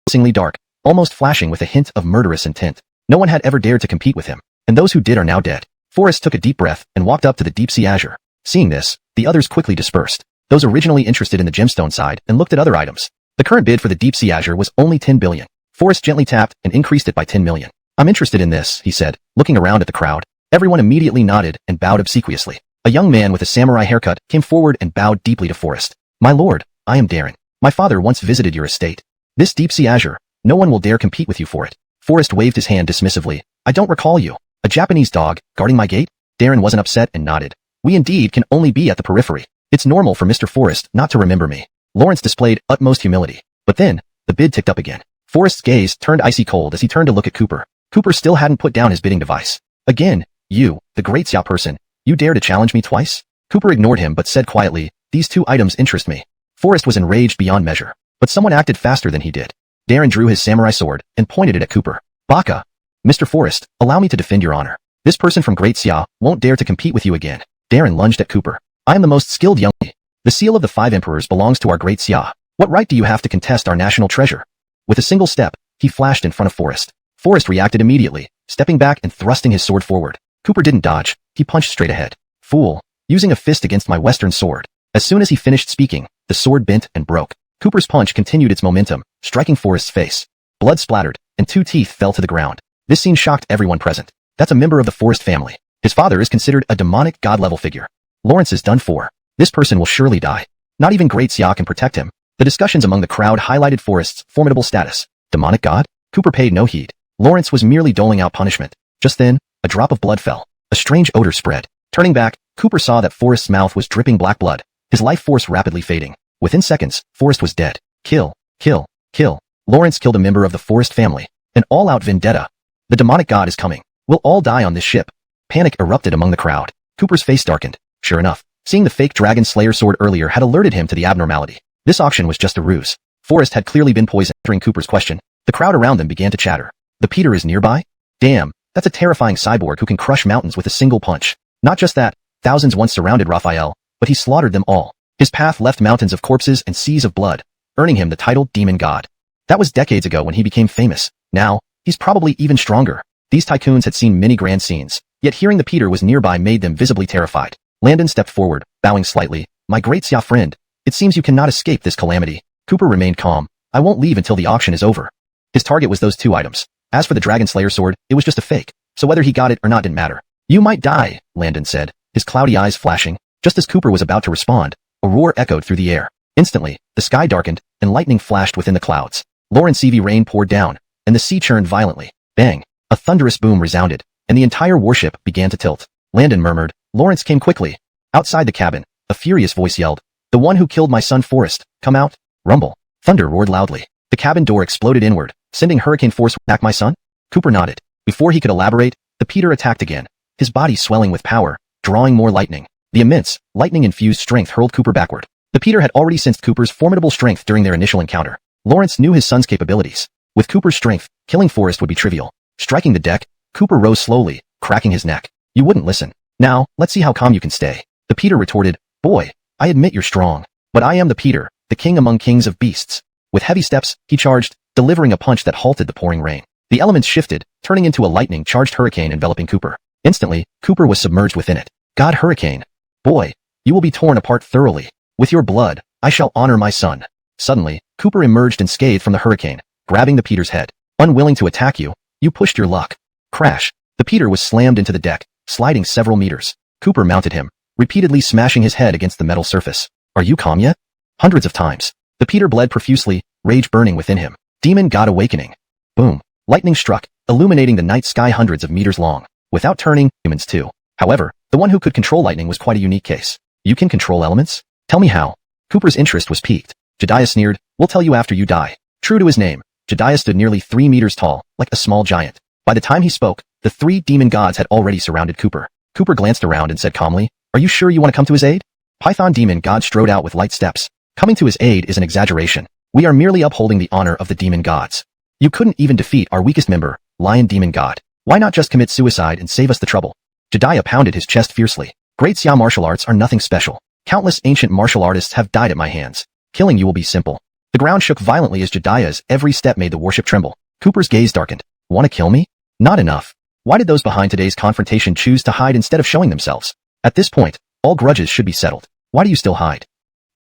Piercingly dark, almost flashing with a hint of murderous intent. No one had ever dared to compete with him, and those who did are now dead. Forrest took a deep breath and walked up to the deep-sea azure. Seeing this, the others quickly dispersed. Those originally interested in the gemstone side and looked at other items. The current bid for the deep-sea azure was only 10 billion. Forrest gently tapped and increased it by 10 million. "I'm interested in this," he said, looking around at the crowd. Everyone immediately nodded and bowed obsequiously. A young man with a samurai haircut came forward and bowed deeply to Forrest. "My lord, I am Darren. My father once visited your estate. This deep-sea azure, no one will dare compete with you for it." Forrest waved his hand dismissively. "I don't recall you. A Japanese dog, guarding my gate?" Darren wasn't upset and nodded. "We indeed can only be at the periphery. It's normal for Mr. Forrest not to remember me." Lawrence displayed utmost humility. But then, the bid ticked up again. Forrest's gaze turned icy cold as he turned to look at Cooper. Cooper still hadn't put down his bidding device. "Again, you, the Great Xia person, you dare to challenge me twice?" Cooper ignored him but said quietly, "These 2 items interest me." Forrest was enraged beyond measure, but someone acted faster than he did. Darren drew his samurai sword and pointed it at Cooper. "Baka! Mr. Forrest, allow me to defend your honor. This person from Great Xia won't dare to compete with you again." Darren lunged at Cooper. "I am the most skilled young man. The seal of the 5 emperors belongs to our Great Xia. What right do you have to contest our national treasure?" With a single step, he flashed in front of Forrest. Forrest reacted immediately, stepping back and thrusting his sword forward. Cooper didn't dodge, he punched straight ahead. "Fool, using a fist against my western sword." As soon as he finished speaking, the sword bent and broke. Cooper's punch continued its momentum, striking Forrest's face. Blood splattered, and 2 teeth fell to the ground. This scene shocked everyone present. That's a member of the Forrest family. His father is considered a demonic god-level figure. Lawrence is done for. This person will surely die. Not even Great Xia can protect him. The discussions among the crowd highlighted Forrest's formidable status. Demonic god? Cooper paid no heed. Lawrence was merely doling out punishment. Just then, a drop of blood fell. A strange odor spread. Turning back, Cooper saw that Forrest's mouth was dripping black blood, his life force rapidly fading. Within seconds, Forrest was dead. Kill, kill, kill. Lawrence killed a member of the Forrest family. An all-out vendetta. The demonic god is coming. We'll all die on this ship. Panic erupted among the crowd. Cooper's face darkened. Sure enough, seeing the fake Dragon Slayer sword earlier had alerted him to the abnormality. This auction was just a ruse. Forrest had clearly been poisoned. Answering Cooper's question, the crowd around them began to chatter. The Peter is nearby? Damn, that's a terrifying cyborg who can crush mountains with a single punch. Not just that, thousands once surrounded Raphael, but he slaughtered them all. His path left mountains of corpses and seas of blood, earning him the title Demon God. That was decades ago when he became famous. Now, he's probably even stronger. These tycoons had seen many grand scenes, yet hearing the Peter was nearby made them visibly terrified. Landon stepped forward, bowing slightly. "My Great Xia friend, it seems you cannot escape this calamity." Cooper remained calm. "I won't leave until the auction is over." His target was those 2 items. As for the Dragon Slayer sword, it was just a fake, so whether he got it or not didn't matter. "You might die," Landon said, his cloudy eyes flashing. Just as Cooper was about to respond, a roar echoed through the air. Instantly, the sky darkened, and lightning flashed within the clouds. Lawrence CV rain poured down, and the sea churned violently. Bang! A thunderous boom resounded, and the entire warship began to tilt. Landon murmured. Lawrence came quickly. Outside the cabin, a furious voice yelled, "The one who killed my son Forrest, come out!" Rumble. Thunder roared loudly. The cabin door exploded inward, sending hurricane force back. "My son?" Cooper nodded. Before he could elaborate, the Peter attacked again, his body swelling with power, drawing more lightning. The immense, lightning-infused strength hurled Cooper backward. The Peter had already sensed Cooper's formidable strength during their initial encounter. Lawrence knew his son's capabilities. With Cooper's strength, killing Forrest would be trivial. Striking the deck, Cooper rose slowly, cracking his neck. "You wouldn't listen." Now, let's see how calm you can stay. The Peter retorted, boy, I admit you're strong. But I am the Peter, the king among kings of beasts. With heavy steps, he charged, delivering a punch that halted the pouring rain. The elements shifted, turning into a lightning-charged hurricane enveloping Cooper. Instantly, Cooper was submerged within it. God hurricane. Boy, you will be torn apart thoroughly. With your blood, I shall honor my son. Suddenly, Cooper emerged unscathed from the hurricane, grabbing the Peter's head. Unwilling to attack you, you pushed your luck. Crash. The Peter was slammed into the deck, sliding several meters. Cooper mounted him, repeatedly smashing his head against the metal surface. Are you calm yet? Hundreds of times. The Peter bled profusely, rage burning within him. Demon God awakening. Boom. Lightning struck, illuminating the night sky hundreds of meters long. Without turning, humans too. However, the one who could control lightning was quite a unique case. You can control elements? Tell me how. Cooper's interest was piqued. Jedediah sneered, we'll tell you after you die. True to his name, Jedediah stood nearly 3 meters tall, like a small giant. By the time he spoke, the 3 demon gods had already surrounded Cooper. Cooper glanced around and said calmly, are you sure you want to come to his aid? Python demon god strode out with light steps. Coming to his aid is an exaggeration. We are merely upholding the honor of the demon gods. You couldn't even defeat our weakest member, lion demon god. Why not just commit suicide and save us the trouble? Jedediah pounded his chest fiercely. Great Xia martial arts are nothing special. Countless ancient martial artists have died at my hands. Killing you will be simple. The ground shook violently as Jedediah's every step made the warship tremble. Cooper's gaze darkened. Want to kill me? Not enough. Why did those behind today's confrontation choose to hide instead of showing themselves? At this point, all grudges should be settled. Why do you still hide?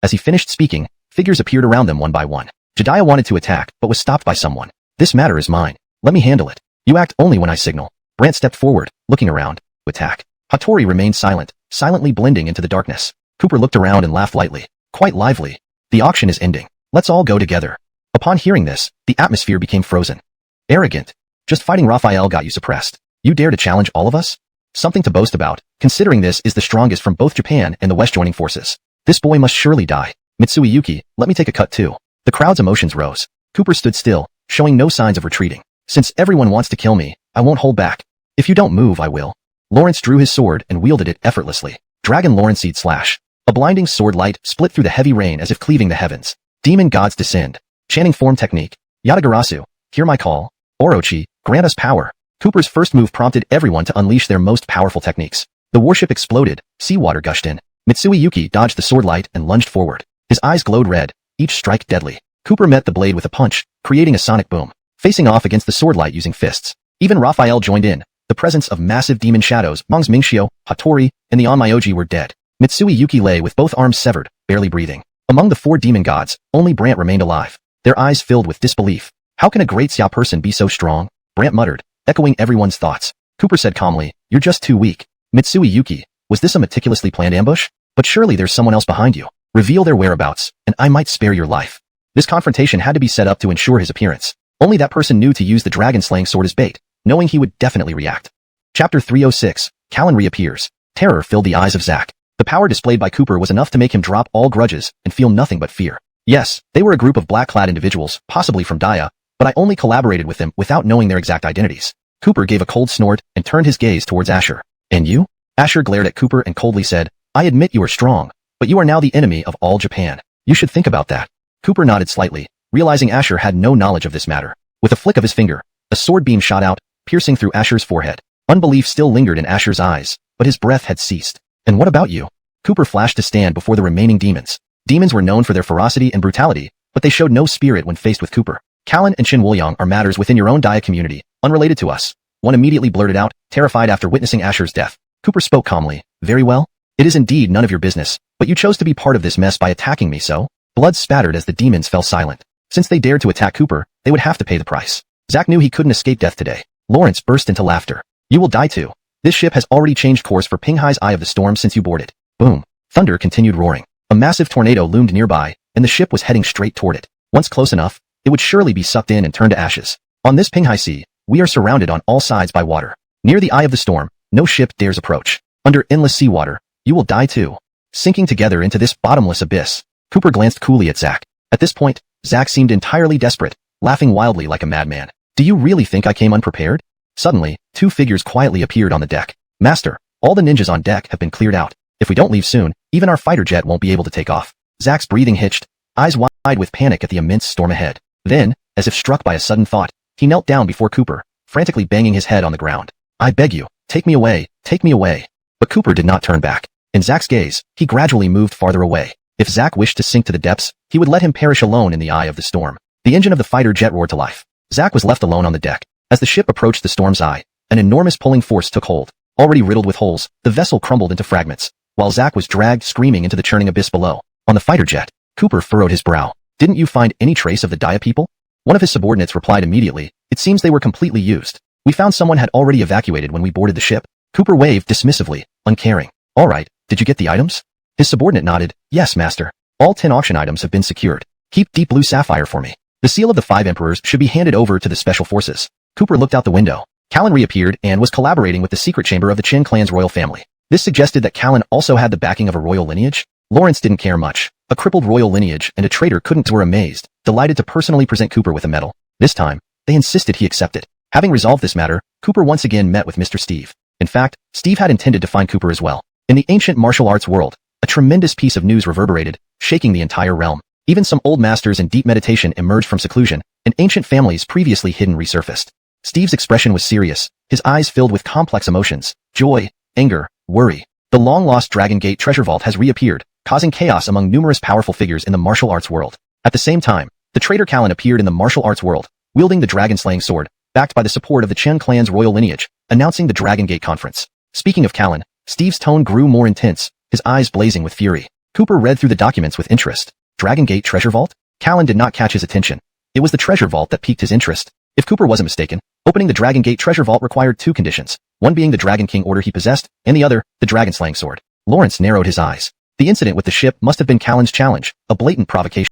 As he finished speaking, figures appeared around them one by one. Jedediah wanted to attack, but was stopped by someone. This matter is mine. Let me handle it. You act only when I signal. Brant stepped forward, looking around. Attack. Hattori remained silent, silently blending into the darkness. Cooper looked around and laughed lightly. Quite lively. The auction is ending. Let's all go together. Upon hearing this, the atmosphere became frozen. Arrogant. Just fighting Raphael got you suppressed. You dare to challenge all of us? Something to boast about, considering this is the strongest from both Japan and the West joining forces. This boy must surely die. Mitsui Yuki, let me take a cut too. The crowd's emotions rose. Cooper stood still, showing no signs of retreating. Since everyone wants to kill me, I won't hold back. If you don't move, I will. Lawrence drew his sword and wielded it effortlessly. Dragon Lawrenceid slash. A blinding sword light split through the heavy rain as if cleaving the heavens. Demon gods descend. Chanting form technique. Yatagarasu, hear my call. Orochi, grant us power. Cooper's first move prompted everyone to unleash their most powerful techniques. The warship exploded, seawater gushed in. Mitsui Yuki dodged the sword light and lunged forward. His eyes glowed red, each strike deadly. Cooper met the blade with a punch, creating a sonic boom. Facing off against the sword light using fists. Even Raphael joined in. The presence of massive demon shadows, Mongs Mingxiu, Hattori, and the Onmyoji were dead. Mitsui Yuki lay with both arms severed, barely breathing. Among the 4 demon gods, only Brant remained alive. Their eyes filled with disbelief. How can a great Xia person be so strong? Brant muttered, echoing everyone's thoughts. Cooper said calmly, you're just too weak. Mitsui Yuki, was this a meticulously planned ambush? But surely there's someone else behind you. Reveal their whereabouts, and I might spare your life. This confrontation had to be set up to ensure his appearance. Only that person knew to use the dragon-slaying sword as bait, knowing he would definitely react. Chapter 306, Callan reappears. Terror filled the eyes of Zack. The power displayed by Cooper was enough to make him drop all grudges and feel nothing but fear. Yes, they were a group of black-clad individuals, possibly from Daya, but I only collaborated with them without knowing their exact identities. Cooper gave a cold snort and turned his gaze towards Asher. And you? Asher glared at Cooper and coldly said, I admit you are strong, but you are now the enemy of all Japan. You should think about that. Cooper nodded slightly, realizing Asher had no knowledge of this matter. With a flick of his finger, a sword beam shot out, piercing through Asher's forehead. Unbelief still lingered in Asher's eyes, but his breath had ceased. And what about you? Cooper flashed to stand before the remaining demons. Demons were known for their ferocity and brutality, but they showed no spirit when faced with Cooper. Callan and Shin Woolyong are matters within your own Daya community, unrelated to us. One immediately blurted out, terrified after witnessing Asher's death. Cooper spoke calmly, very well. It is indeed none of your business, but you chose to be part of this mess by attacking me, so? Blood spattered as the demons fell silent. Since they dared to attack Cooper, they would have to pay the price. Zack knew he couldn't escape death today. Lawrence burst into laughter. You will die too. This ship has already changed course for Pinghai's Eye of the Storm since you boarded. Boom. Thunder continued roaring. A massive tornado loomed nearby, and the ship was heading straight toward it. Once close enough, it would surely be sucked in and turned to ashes. On this Pinghai Sea, we are surrounded on all sides by water. Near the Eye of the Storm, no ship dares approach. Under endless seawater, you will die too. Sinking together into this bottomless abyss. Cooper glanced coolly at Zack. At this point, Zack seemed entirely desperate, laughing wildly like a madman. Do you really think I came unprepared? Suddenly, 2 figures quietly appeared on the deck. Master, all the ninjas on deck have been cleared out. If we don't leave soon, even our fighter jet won't be able to take off. Zack's breathing hitched, eyes wide with panic at the immense storm ahead. Then, as if struck by a sudden thought, he knelt down before Cooper, frantically banging his head on the ground. I beg you, take me away, take me away. But Cooper did not turn back. In Zack's gaze, he gradually moved farther away. If Zack wished to sink to the depths, he would let him perish alone in the eye of the storm. The engine of the fighter jet roared to life. Zack was left alone on the deck. As the ship approached the storm's eye, an enormous pulling force took hold. Already riddled with holes, the vessel crumbled into fragments, while Zack was dragged screaming into the churning abyss below. On the fighter jet, Cooper furrowed his brow. Didn't you find any trace of the Dia people? One of his subordinates replied immediately. It seems they were completely used. We found someone had already evacuated when we boarded the ship. Cooper waved dismissively, uncaring. All right, did you get the items? His subordinate nodded. Yes, master. All 10 auction items have been secured. Keep deep blue sapphire for me. The seal of the 5 emperors should be handed over to the special forces. Cooper looked out the window. Callan reappeared and was collaborating with the secret chamber of the Qin clan's royal family. This suggested that Callan also had the backing of a royal lineage. Lawrence didn't care much. A crippled royal lineage and a traitor couldn't were amazed, delighted to personally present Cooper with a medal. This time, they insisted he accept it. Having resolved this matter, Cooper once again met with Mr. Steve. In fact, Steve had intended to find Cooper as well. In the ancient martial arts world, a tremendous piece of news reverberated, shaking the entire realm. Even some old masters in deep meditation emerged from seclusion, and ancient families previously hidden resurfaced. Steve's expression was serious, his eyes filled with complex emotions, joy, anger, worry. The long-lost Dragon Gate treasure vault has reappeared, causing chaos among numerous powerful figures in the martial arts world. At the same time, the traitor Callan appeared in the martial arts world, wielding the dragon-slaying sword, backed by the support of the Qin clan's royal lineage, announcing the Dragon Gate conference. Speaking of Callan, Steve's tone grew more intense, his eyes blazing with fury. Cooper read through the documents with interest. Dragon Gate treasure vault? Callan did not catch his attention. It was the treasure vault that piqued his interest. If Cooper wasn't mistaken, opening the Dragon Gate treasure vault required 2 conditions, one being the Dragon King order he possessed, and the other, the dragon-slaying sword. Lawrence narrowed his eyes. The incident with the ship must have been Callan's challenge, a blatant provocation.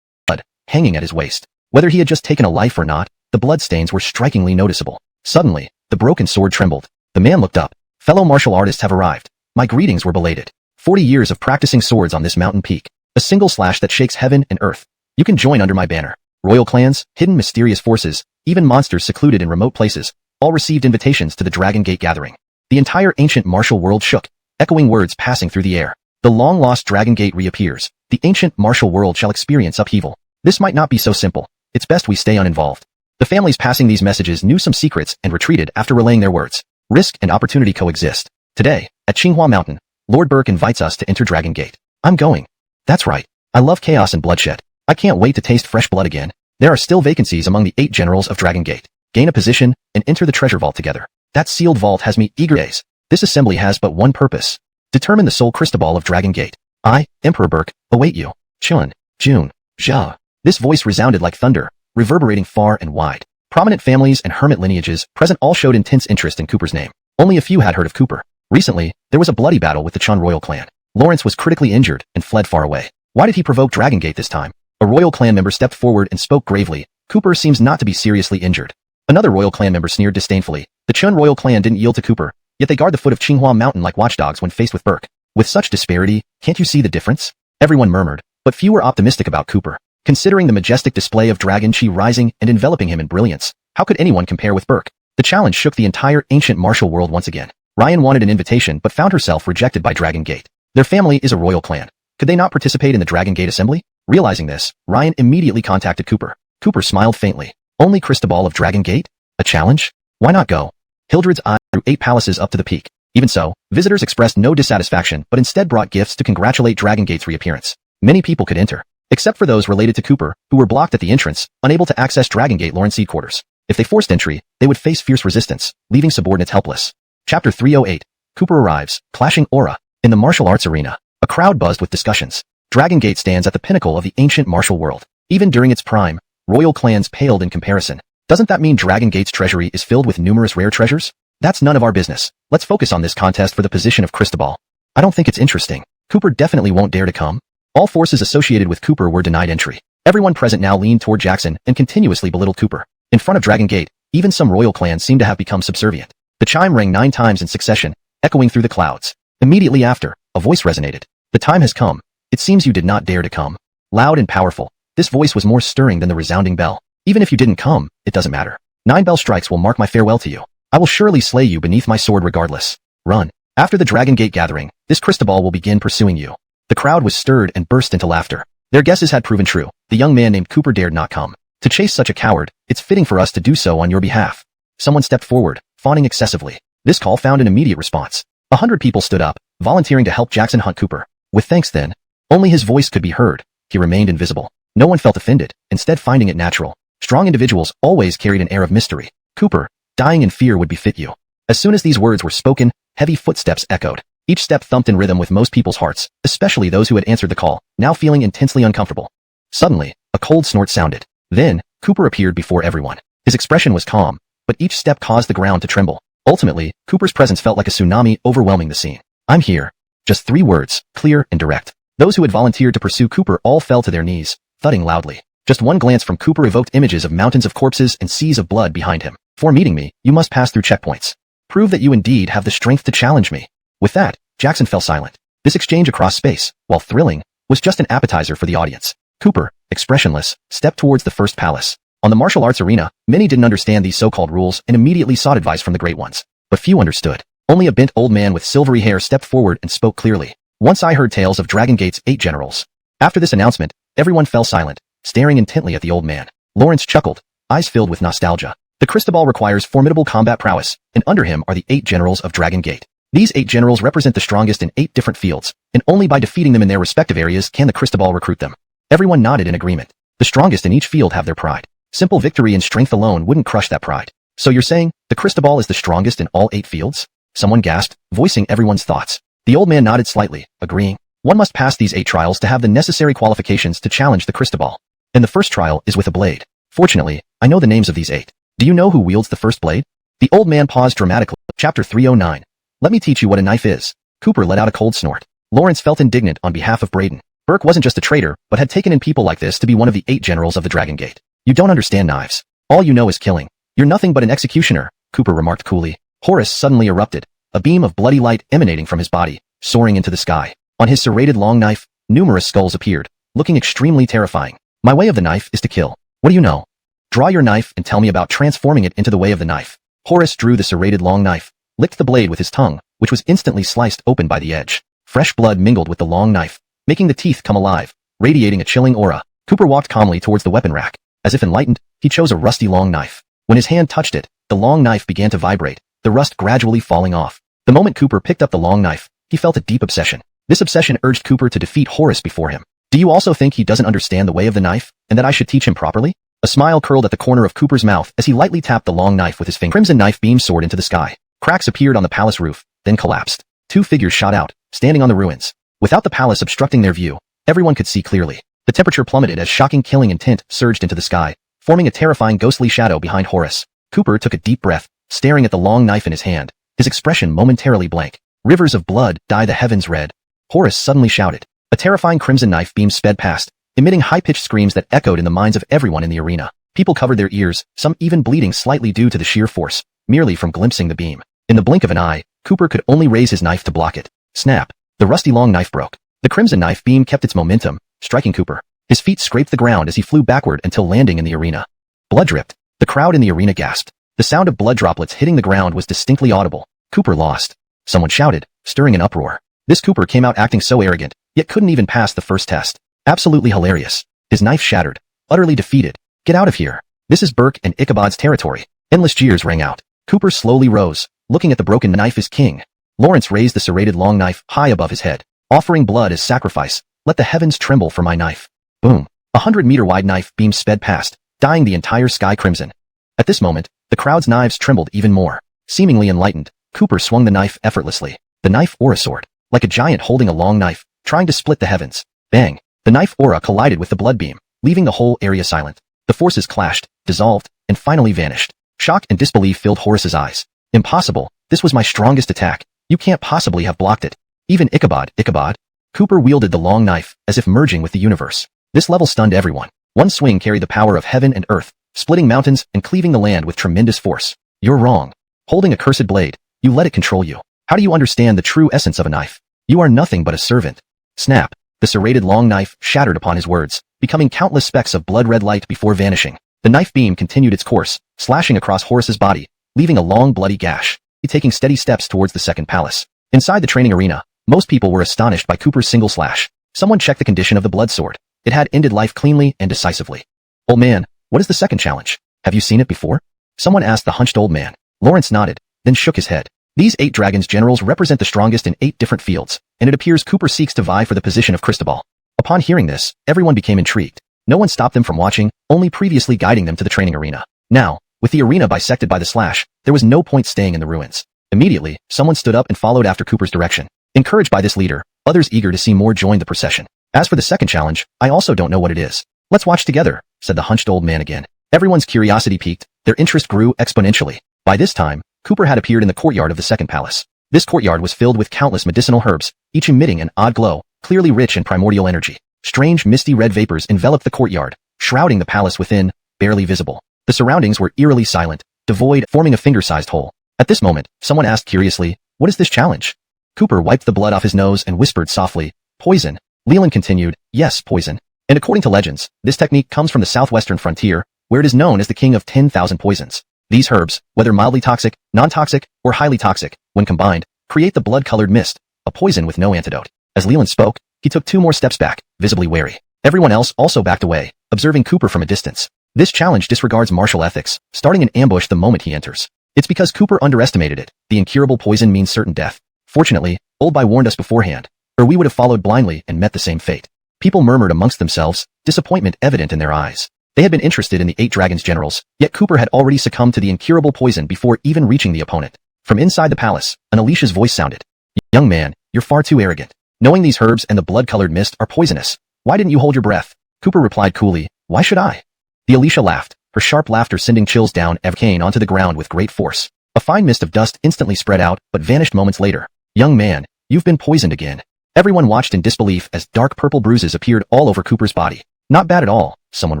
Blood, hanging at his waist. Whether he had just taken a life or not, the bloodstains were strikingly noticeable. Suddenly, the broken sword trembled. The man looked up. Fellow martial artists have arrived. My greetings were belated. 40 years of practicing swords on this mountain peak. A single slash that shakes heaven and earth. You can join under my banner. Royal clans, hidden mysterious forces, even monsters secluded in remote places, all received invitations to the Dragon Gate gathering. The entire ancient martial world shook, echoing words passing through the air. The long-lost Dragon Gate reappears. The ancient martial world shall experience upheaval. This might not be so simple. It's best we stay uninvolved. The families passing these messages knew some secrets and retreated after relaying their words. Risk and opportunity coexist. Today, at Qinghua Mountain, Lord Burke invites us to enter Dragon Gate. I'm going. That's right. I love chaos and bloodshed. I can't wait to taste fresh blood again. There are still vacancies among the 8 generals of Dragon Gate. Gain a position and enter the treasure vault together. That sealed vault has me eager days. This assembly has but one purpose. Determine the sole crystal of Dragon Gate. I, Emperor Burke, await you. Chun, June, Jia. This voice resounded like thunder, reverberating far and wide. Prominent families and hermit lineages present all showed intense interest in Cooper's name. Only a few had heard of Cooper. Recently, there was a bloody battle with the Chun royal clan. Lawrence was critically injured and fled far away. Why did he provoke Dragon Gate this time? A royal clan member stepped forward and spoke gravely. Cooper seems not to be seriously injured. Another royal clan member sneered disdainfully. The Chun royal clan didn't yield to Cooper, yet they guard the foot of Qinghua Mountain like watchdogs when faced with Burke. With such disparity, can't you see the difference? Everyone murmured, but few were optimistic about Cooper. Considering the majestic display of Dragon Chi rising and enveloping him in brilliance, how could anyone compare with Burke? The challenge shook the entire ancient martial world once again. Ryan wanted an invitation but found herself rejected by Dragon Gate. Their family is a royal clan. Could they not participate in the Dragon Gate assembly? Realizing this, Ryan immediately contacted Cooper. Cooper smiled faintly. Only crystal of Dragon Gate? A challenge? Why not go? Hildred's eye through 8 palaces up to the peak. Even so, visitors expressed no dissatisfaction but instead brought gifts to congratulate Dragon Gate's reappearance. Many people could enter, except for those related to Cooper, who were blocked at the entrance, unable to access Dragon Gate Lawrence seed quarters. If they forced entry, they would face fierce resistance, leaving subordinates helpless. Chapter 308. Cooper arrives, clashing aura. In the martial arts arena, a crowd buzzed with discussions. Dragon Gate stands at the pinnacle of the ancient martial world. Even during its prime, royal clans paled in comparison. Doesn't that mean Dragon Gate's treasury is filled with numerous rare treasures? That's none of our business. Let's focus on this contest for the position of crystal. I don't think it's interesting. Cooper definitely won't dare to come. All forces associated with Cooper were denied entry. Everyone present now leaned toward Jackson and continuously belittled Cooper. In front of Dragon Gate, even some royal clans seemed to have become subservient. The chime rang 9 times in succession, echoing through the clouds. Immediately after, a voice resonated. The time has come. It seems you did not dare to come. Loud and powerful, this voice was more stirring than the resounding bell. Even if you didn't come, it doesn't matter. 9 bell strikes will mark my farewell to you. I will surely slay you beneath my sword regardless. Run. After the Dragon Gate gathering, this crystal will begin pursuing you. The crowd was stirred and burst into laughter. Their guesses had proven true. The young man named Cooper dared not come. To chase such a coward, it's fitting for us to do so on your behalf. Someone stepped forward, fawning excessively. This call found an immediate response. 100 people stood up, volunteering to help Jackson hunt Cooper. With thanks then, only his voice could be heard. He remained invisible. No one felt offended, instead finding it natural. Strong individuals always carried an air of mystery. Cooper, dying in fear would befit you. As soon as these words were spoken, heavy footsteps echoed. Each step thumped in rhythm with most people's hearts, especially those who had answered the call, now feeling intensely uncomfortable. Suddenly, a cold snort sounded. Then, Cooper appeared before everyone. His expression was calm, but each step caused the ground to tremble. Ultimately, Cooper's presence felt like a tsunami overwhelming the scene. I'm here. Just 3 words, clear and direct. Those who had volunteered to pursue Cooper all fell to their knees, thudding loudly. Just one glance from Cooper evoked images of mountains of corpses and seas of blood behind him. Before meeting me, you must pass through checkpoints. Prove that you indeed have the strength to challenge me. With that, Jackson fell silent. This exchange across space, while thrilling, was just an appetizer for the audience. Cooper, expressionless, stepped towards the first palace. On the martial arts arena, many didn't understand these so-called rules and immediately sought advice from the great ones. But few understood. Only a bent old man with silvery hair stepped forward and spoke clearly. Once I heard tales of Dragon Gate's 8 generals. After this announcement, everyone fell silent, staring intently at the old man. Lawrence chuckled, eyes filled with nostalgia. The Cristobal requires formidable combat prowess, and under him are the 8 generals of Dragon Gate. These 8 generals represent the strongest in 8 different fields, and only by defeating them in their respective areas can the Cristobal recruit them. Everyone nodded in agreement. The strongest in each field have their pride. Simple victory and strength alone wouldn't crush that pride. So you're saying, the Cristobal is the strongest in all 8 fields? Someone gasped, voicing everyone's thoughts. The old man nodded slightly, agreeing. One must pass these 8 trials to have the necessary qualifications to challenge the Cristobal. And the first trial is with a blade. Fortunately, I know the names of these 8. Do you know who wields the first blade? The old man paused dramatically. Chapter 309. Let me teach you what a knife is. Cooper let out a cold snort. Lawrence felt indignant on behalf of Braden. Burke wasn't just a traitor, but had taken in people like this to be one of the 8 generals of the Dragon Gate. You don't understand knives. All you know is killing. You're nothing but an executioner, Cooper remarked coolly. Horus suddenly erupted, a beam of bloody light emanating from his body, soaring into the sky. On his serrated long knife, numerous skulls appeared, looking extremely terrifying. My way of the knife is to kill. What do you know? Draw your knife and tell me about transforming it into the way of the knife. Horus drew the serrated long knife, licked the blade with his tongue, which was instantly sliced open by the edge. Fresh blood mingled with the long knife, making the teeth come alive, radiating a chilling aura. Cooper walked calmly towards the weapon rack. As if enlightened, he chose a rusty long knife. When his hand touched it, the long knife began to vibrate, the rust gradually falling off. The moment Cooper picked up the long knife, he felt a deep obsession. This obsession urged Cooper to defeat Horus before him. Do you also think he doesn't understand the way of the knife, and that I should teach him properly? A smile curled at the corner of Cooper's mouth as he lightly tapped the long knife with his finger. Crimson knife beam soared into the sky. Cracks appeared on the palace roof, then collapsed. 2 figures shot out, standing on the ruins. Without the palace obstructing their view, everyone could see clearly. The temperature plummeted as shocking killing intent surged into the sky, forming a terrifying ghostly shadow behind Horus. Cooper took a deep breath, staring at the long knife in his hand, his expression momentarily blank. Rivers of blood dye the heavens red. Horus suddenly shouted. A terrifying crimson knife beam sped past, emitting high-pitched screams that echoed in the minds of everyone in the arena. People covered their ears, some even bleeding slightly due to the sheer force, merely from glimpsing the beam. In the blink of an eye, Cooper could only raise his knife to block it. Snap! The rusty long knife broke. The crimson knife beam kept its momentum, striking Cooper. His feet scraped the ground as he flew backward until landing in the arena. Blood dripped. The crowd in the arena gasped. The sound of blood droplets hitting the ground was distinctly audible. Cooper lost. Someone shouted, stirring an uproar. This Cooper came out acting so arrogant, yet couldn't even pass the first test. Absolutely hilarious. His knife shattered. Utterly defeated. Get out of here. This is Burke and Ichabod's territory. Endless jeers rang out. Cooper slowly rose, looking at the broken knife as king. Lawrence raised the serrated long knife high above his head. Offering blood as sacrifice, let the heavens tremble for my knife. Boom. 100-meter-wide knife beam sped past, dyeing the entire sky crimson. At this moment, the crowd's knives trembled even more. Seemingly enlightened, Cooper swung the knife effortlessly. The knife or a sword, like a giant holding a long knife, trying to split the heavens. Bang! The knife aura collided with the blood beam, leaving the whole area silent. The forces clashed, dissolved, and finally vanished. Shock and disbelief filled Horus's eyes. Impossible. This was my strongest attack. You can't possibly have blocked it. Even Ichabod. Cooper wielded the long knife, as if merging with the universe. This level stunned everyone. One swing carried the power of heaven and earth, splitting mountains and cleaving the land with tremendous force. You're wrong. Holding a cursed blade, you let it control you. How do you understand the true essence of a knife? You are nothing but a servant. Snap. The serrated long knife shattered upon his words, becoming countless specks of blood-red light before vanishing. The knife beam continued its course, slashing across Horus's body, leaving a long bloody gash. He taking steady steps towards the second palace. Inside the training arena, most people were astonished by Cooper's single slash. Someone checked the condition of the blood sword. It had ended life cleanly and decisively. Old man, what is the second challenge? Have you seen it before? Someone asked the hunched old man. Lawrence nodded, then shook his head. These 8 dragons generals represent the strongest in 8 different fields, and it appears Cooper seeks to vie for the position of Cristobal. Upon hearing this, everyone became intrigued. No one stopped them from watching, only previously guiding them to the training arena. Now, with the arena bisected by the slash, there was no point staying in the ruins. Immediately, someone stood up and followed after Cooper's direction. Encouraged by this leader, others eager to see more joined the procession. As for the second challenge, I also don't know what it is. Let's watch together, said the hunched old man again. Everyone's curiosity piqued, their interest grew exponentially. By this time, Cooper had appeared in the courtyard of the second palace. This courtyard was filled with countless medicinal herbs, each emitting an odd glow, clearly rich in primordial energy. Strange misty red vapors enveloped the courtyard, shrouding the palace within, barely visible. The surroundings were eerily silent, devoid, forming a finger-sized hole. At this moment, someone asked curiously, "What is this challenge?" Cooper wiped the blood off his nose and whispered softly, "Poison." Leland continued, "Yes, poison. And according to legends, this technique comes from the southwestern frontier, where it is known as the king of 10,000 poisons. These herbs, whether mildly toxic, non-toxic, or highly toxic, when combined, create the blood-colored mist, a poison with no antidote." As Leland spoke, he took 2 more steps back, visibly wary. Everyone else also backed away, observing Cooper from a distance. This challenge disregards martial ethics, starting an ambush the moment he enters. It's because Cooper underestimated it. The incurable poison means certain death. Fortunately, Old Bai warned us beforehand, or we would have followed blindly and met the same fate. People murmured amongst themselves, disappointment evident in their eyes. They had been interested in the 8 dragons generals, yet Cooper had already succumbed to the incurable poison before even reaching the opponent. From inside the palace, an Alicia's voice sounded. "Young man, you're far too arrogant. Knowing these herbs and the blood-colored mist are poisonous, why didn't you hold your breath?" Cooper replied coolly, "Why should I?" The Alicia laughed, her sharp laughter sending chills down Evkane onto the ground with great force. A fine mist of dust instantly spread out, but vanished moments later. "Young man, you've been poisoned again." Everyone watched in disbelief as dark purple bruises appeared all over Cooper's body. "Not bad at all," someone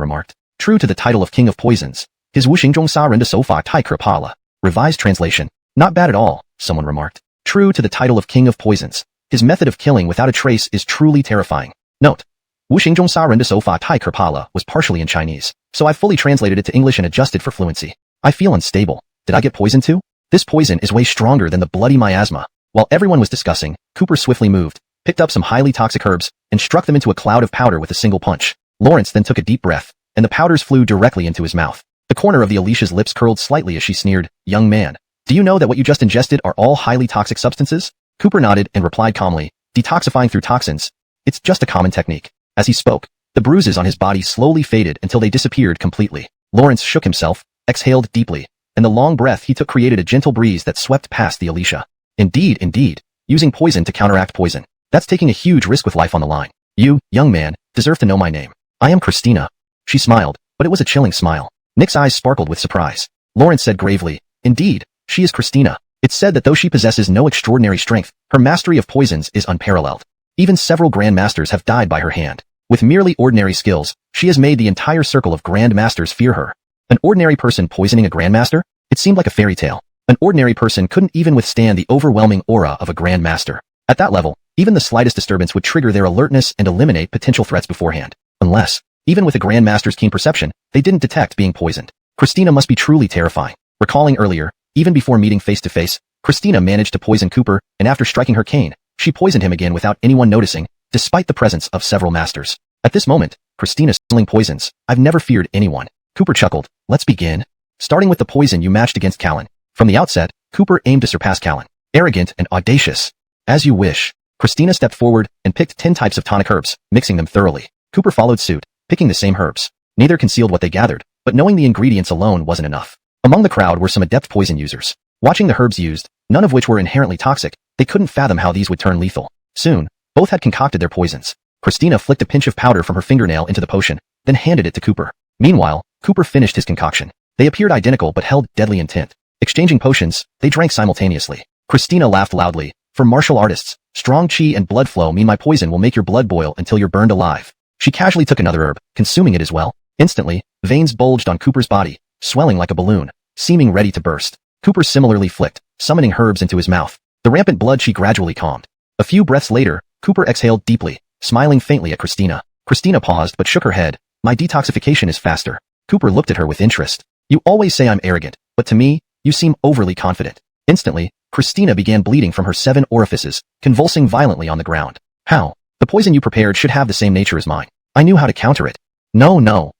remarked. True to the title of King of Poisons, his Wuxing Sa Renda Sofa Tai Kripala. Revised translation. Not bad at all, someone remarked. True to the title of King of Poisons, his method of killing without a trace is truly terrifying. Note: Wuxing Sa Renda Sofa Tai Kripala was partially in Chinese, so I fully translated it to English and adjusted for fluency. I feel unstable. Did I get poisoned too? This poison is way stronger than the bloody miasma. While everyone was discussing, Cooper swiftly moved, picked up some highly toxic herbs, and struck them into a cloud of powder with a single punch. Lawrence then took a deep breath, and the powders flew directly into his mouth. The corner of the Alicia's lips curled slightly as she sneered, "Young man, do you know that what you just ingested are all highly toxic substances?" Cooper nodded and replied calmly, "Detoxifying through toxins. It's just a common technique." As he spoke, the bruises on his body slowly faded until they disappeared completely. Lawrence shook himself, exhaled deeply, and the long breath he took created a gentle breeze that swept past the Alicia. Indeed, using poison to counteract poison. That's taking a huge risk with life on the line. You, young man, deserve to know my name. I am Christina. She smiled, but it was a chilling smile. Nick's eyes sparkled with surprise. Lawrence said gravely, "Indeed, she is Christina." It's said that though she possesses no extraordinary strength, her mastery of poisons is unparalleled. Even several Grand Masters have died by her hand. With merely ordinary skills, she has made the entire circle of Grand Masters fear her. An ordinary person poisoning a Grand Master? It seemed like a fairy tale. An ordinary person couldn't even withstand the overwhelming aura of a Grand Master. At that level, even the slightest disturbance would trigger their alertness and eliminate potential threats beforehand. Unless, even with a Grand Master's keen perception, they didn't detect being poisoned. Christina must be truly terrifying. Recalling earlier, even before meeting face to face, Christina managed to poison Cooper, and after striking her cane, she poisoned him again without anyone noticing, despite the presence of several masters. At this moment, Christina's sling poisons. I've never feared anyone. Cooper chuckled. Let's begin. Starting with the poison you matched against Callan. From the outset, Cooper aimed to surpass Callan. Arrogant and audacious. As you wish. Christina stepped forward and picked 10 types of tonic herbs, mixing them thoroughly. Cooper followed suit, picking the same herbs. Neither concealed what they gathered, but knowing the ingredients alone wasn't enough. Among the crowd were some adept poison users. Watching the herbs used, none of which were inherently toxic, they couldn't fathom how these would turn lethal. Soon, both had concocted their poisons. Christina flicked a pinch of powder from her fingernail into the potion, then handed it to Cooper. Meanwhile, Cooper finished his concoction. They appeared identical but held deadly intent. Exchanging potions, they drank simultaneously. Christina laughed loudly. For martial artists, strong chi and blood flow mean my poison will make your blood boil until you're burned alive. She casually took another herb, consuming it as well. Instantly, veins bulged on Cooper's body, swelling like a balloon, seeming ready to burst. Cooper similarly flicked, summoning herbs into his mouth. The rampant blood she gradually calmed. A few breaths later, Cooper exhaled deeply, smiling faintly at Christina. Christina paused but shook her head. My detoxification is faster. Cooper looked at her with interest. You always say I'm arrogant, but to me, you seem overly confident. Instantly, Christina began bleeding from her 7 orifices, convulsing violently on the ground. How? The poison you prepared should have the same nature as mine. I knew how to counter it. No.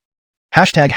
Chapter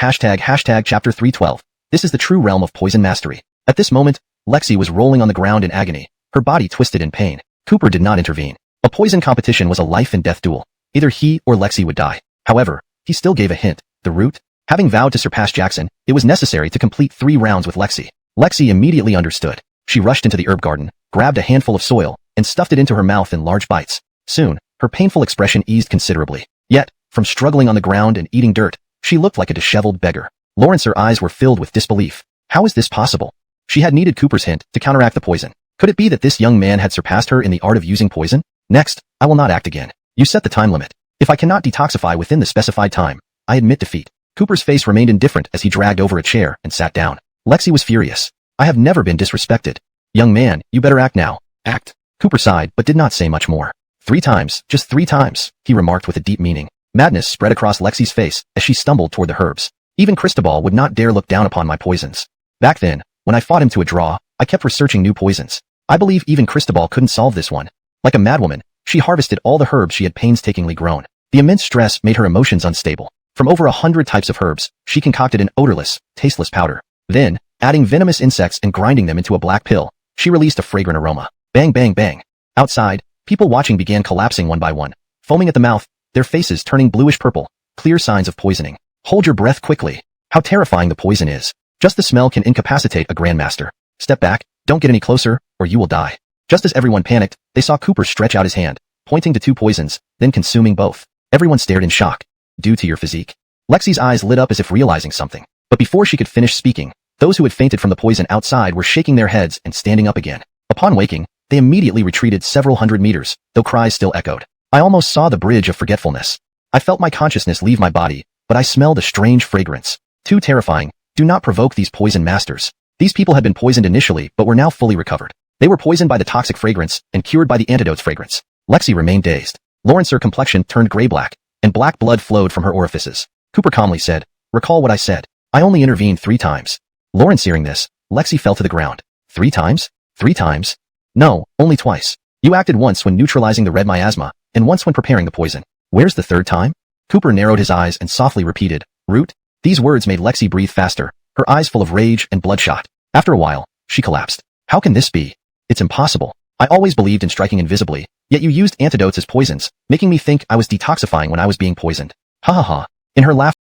312. This is the true realm of poison mastery. At this moment, Lexi was rolling on the ground in agony, her body twisted in pain. Cooper did not intervene. A poison competition was a life and death duel. Either he or Lexi would die. However, he still gave a hint. The root? Having vowed to surpass Jackson, it was necessary to complete 3 rounds with Lexi. Lexi immediately understood. She rushed into the herb garden, grabbed a handful of soil, and stuffed it into her mouth in large bites. Soon, her painful expression eased considerably. Yet, from struggling on the ground and eating dirt, she looked like a disheveled beggar. Lawrence's eyes were filled with disbelief. How is this possible? She had needed Cooper's hint to counteract the poison. Could it be that this young man had surpassed her in the art of using poison? Next, I will not act again. You set the time limit. If I cannot detoxify within the specified time, I admit defeat. Cooper's face remained indifferent as he dragged over a chair and sat down. Lexi was furious. I have never been disrespected. Young man, you better act now. Act. Cooper sighed but did not say much more. 3 times, just 3 times, he remarked with a deep meaning. Madness spread across Lexi's face as she stumbled toward the herbs. Even Cristobal would not dare look down upon my poisons. Back then, when I fought him to a draw, I kept researching new poisons. I believe even Cristobal couldn't solve this one. Like a madwoman, she harvested all the herbs she had painstakingly grown. The immense stress made her emotions unstable. From over 100 types of herbs, she concocted an odorless, tasteless powder. Then, adding venomous insects and grinding them into a black pill, she released a fragrant aroma. Bang bang bang. Outside, people watching began collapsing one by one, foaming at the mouth, their faces turning bluish-purple, clear signs of poisoning. Hold your breath quickly. How terrifying the poison is. Just the smell can incapacitate a grandmaster. Step back, don't get any closer, or you will die. Just as everyone panicked, they saw Cooper stretch out his hand, pointing to 2 poisons, then consuming both. Everyone stared in shock. Due to your physique. Lexi's eyes lit up as if realizing something. But before she could finish speaking, those who had fainted from the poison outside were shaking their heads and standing up again. Upon waking, they immediately retreated several hundred meters, though cries still echoed. I almost saw the bridge of forgetfulness. I felt my consciousness leave my body, but I smelled a strange fragrance. Too terrifying. Do not provoke these poison masters. These people had been poisoned initially but were now fully recovered. They were poisoned by the toxic fragrance and cured by the antidote's fragrance. Lexi remained dazed. Lawrence's complexion turned gray-black, and black blood flowed from her orifices. Cooper calmly said, "Recall what I said. I only intervened 3 times. Lawrence hearing this, Lexi fell to the ground. 3 times? 3 times? No, only twice. You acted once when neutralizing the red miasma, and once when preparing the poison. Where's the 3rd time? Cooper narrowed his eyes and softly repeated, "Root?" These words made Lexi breathe faster, her eyes full of rage and bloodshot. After a while, she collapsed. How can this be? It's impossible. I always believed in striking invisibly, yet you used antidotes as poisons, making me think I was detoxifying when I was being poisoned. Ha ha ha. In her laugh,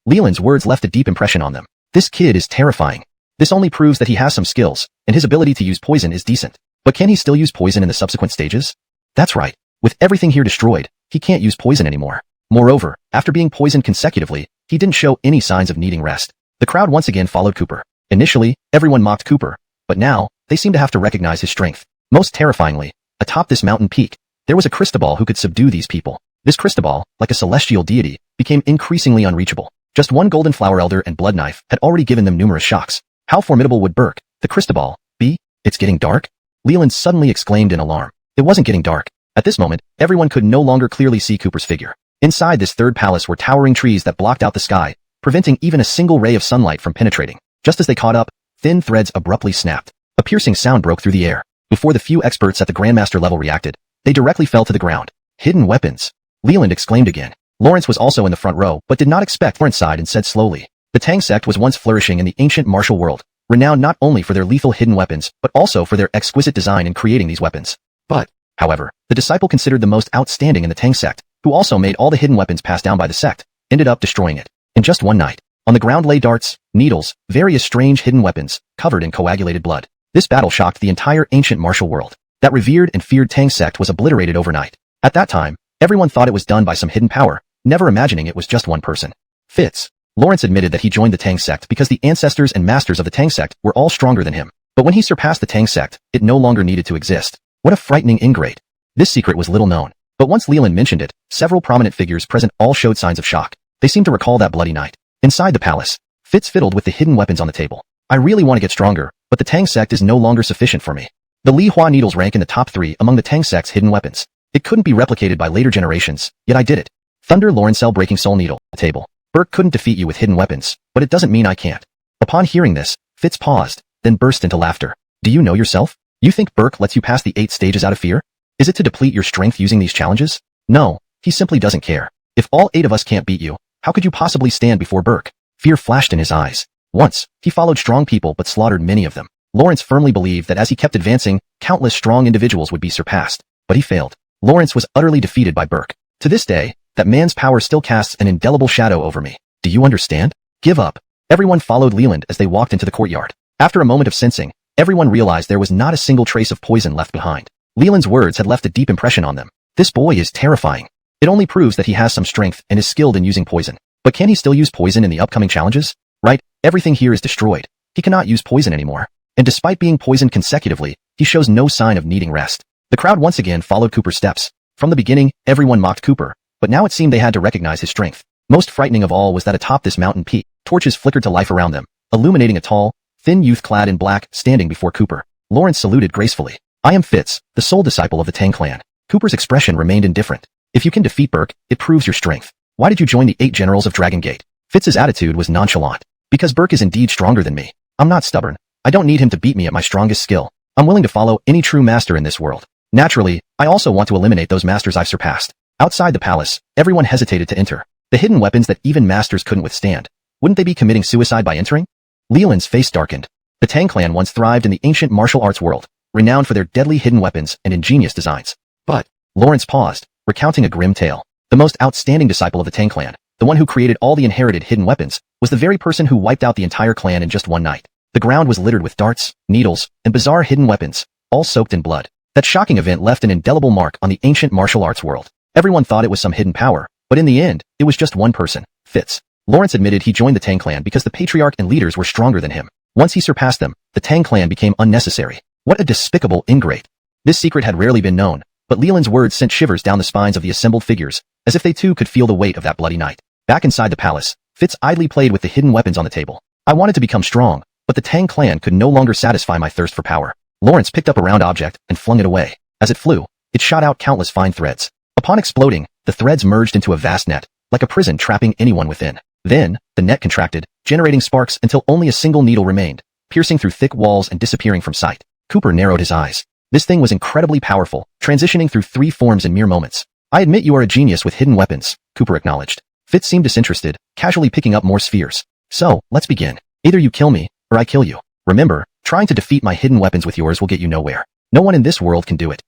Leland's words left a deep impression on them. This kid is terrifying. This only proves that he has some skills, and his ability to use poison is decent. But can he still use poison in the subsequent stages? That's right. With everything here destroyed, he can't use poison anymore. Moreover, after being poisoned consecutively, he didn't show any signs of needing rest. The crowd once again followed Cooper. Initially, everyone mocked Cooper, but now, they seemed to have to recognize his strength. Most terrifyingly, atop this mountain peak, there was a Cristobal who could subdue these people. This Cristobal, like a celestial deity, became increasingly unreachable. Just one golden flower elder and blood knife had already given them numerous shocks. How formidable would Burke, the Cristobal, be? It's getting dark? Leland suddenly exclaimed in alarm. It wasn't getting dark. At this moment, everyone could no longer clearly see Cooper's figure. Inside this 3rd palace were towering trees that blocked out the sky, preventing even a single ray of sunlight from penetrating. Just as they caught up, thin threads abruptly snapped. A piercing sound broke through the air. Before the few experts at the Grandmaster level reacted, they directly fell to the ground. Hidden weapons. Leland exclaimed again. Lawrence was also in the front row, but did not expect Lawrence side and said slowly. The Tang sect was once flourishing in the ancient martial world, renowned not only for their lethal hidden weapons, but also for their exquisite design in creating these weapons. But, however, the disciple considered the most outstanding in the Tang sect, who also made all the hidden weapons passed down by the sect, ended up destroying it. In just one night, on the ground lay darts, needles, various strange hidden weapons, covered in coagulated blood. This battle shocked the entire ancient martial world. That revered and feared Tang sect was obliterated overnight. At that time, everyone thought it was done by some hidden power, never imagining it was just one person. Fitz. Lawrence admitted that he joined the Tang sect because the ancestors and masters of the Tang sect were all stronger than him. But when he surpassed the Tang sect, it no longer needed to exist. What a frightening ingrate. This secret was little known. But once Leland mentioned it, several prominent figures present all showed signs of shock. They seemed to recall that bloody night. Inside the palace, Fitz fiddled with the hidden weapons on the table. I really want to get stronger, but the Tang sect is no longer sufficient for me. The Li Hua needles rank in the top 3 among the Tang sect's hidden weapons. It couldn't be replicated by later generations, yet I did it. Thunder Lawrencell breaking soul needle, the table. Burke couldn't defeat you with hidden weapons, but it doesn't mean I can't. Upon hearing this, Fitz paused, then burst into laughter. Do you know yourself? You think Burke lets you pass the 8 stages out of fear? Is it to deplete your strength using these challenges? No, he simply doesn't care. If all 8 of us can't beat you, how could you possibly stand before Burke? Fear flashed in his eyes. Once, he followed strong people but slaughtered many of them. Lawrence firmly believed that as he kept advancing, countless strong individuals would be surpassed. But he failed. Lawrence was utterly defeated by Burke. To this day, that man's power still casts an indelible shadow over me. Do you understand? Give up. Everyone followed Leland as they walked into the courtyard. After a moment of sensing, everyone realized there was not a single trace of poison left behind. Leland's words had left a deep impression on them. This boy is terrifying. It only proves that he has some strength and is skilled in using poison. But can he still use poison in the upcoming challenges? Right, everything here is destroyed. He cannot use poison anymore. And despite being poisoned consecutively, he shows no sign of needing rest. The crowd once again followed Cooper's steps. From the beginning, everyone mocked Cooper, but now it seemed they had to recognize his strength. Most frightening of all was that atop this mountain peak, torches flickered to life around them, illuminating a tall, thin youth clad in black, standing before Cooper. Lawrence saluted gracefully. I am Fitz, the sole disciple of the Tang clan. Cooper's expression remained indifferent. If you can defeat Burke, it proves your strength. Why did you join the 8 generals of Dragon Gate? Fitz's attitude was nonchalant. Because Burke is indeed stronger than me. I'm not stubborn. I don't need him to beat me at my strongest skill. I'm willing to follow any true master in this world. Naturally, I also want to eliminate those masters I've surpassed. Outside the palace, everyone hesitated to enter. The hidden weapons that even masters couldn't withstand. Wouldn't they be committing suicide by entering? Leland's face darkened. The Tang clan once thrived in the ancient martial arts world, renowned for their deadly hidden weapons and ingenious designs. But Lawrence paused, recounting a grim tale. The most outstanding disciple of the Tang clan, the one who created all the inherited hidden weapons, was the very person who wiped out the entire clan in just one night. The ground was littered with darts, needles, and bizarre hidden weapons, all soaked in blood. That shocking event left an indelible mark on the ancient martial arts world. Everyone thought it was some hidden power, but in the end, it was just one person, Fitz. Lawrence admitted he joined the Tang clan because the patriarch and leaders were stronger than him. Once he surpassed them, the Tang clan became unnecessary. What a despicable ingrate. This secret had rarely been known, but Leland's words sent shivers down the spines of the assembled figures, as if they too could feel the weight of that bloody night. Back inside the palace, Fitz idly played with the hidden weapons on the table. I wanted to become strong, but the Tang clan could no longer satisfy my thirst for power. Lawrence picked up a round object and flung it away. As it flew, it shot out countless fine threads. Upon exploding, the threads merged into a vast net, like a prison trapping anyone within. Then, the net contracted, generating sparks until only a single needle remained, piercing through thick walls and disappearing from sight. Cooper narrowed his eyes. This thing was incredibly powerful, transitioning through 3 forms in mere moments. I admit you are a genius with hidden weapons, Cooper acknowledged. Fitz seemed disinterested, casually picking up more spheres. So, let's begin. Either you kill me, or I kill you. Remember, trying to defeat my hidden weapons with yours will get you nowhere. No one in this world can do it.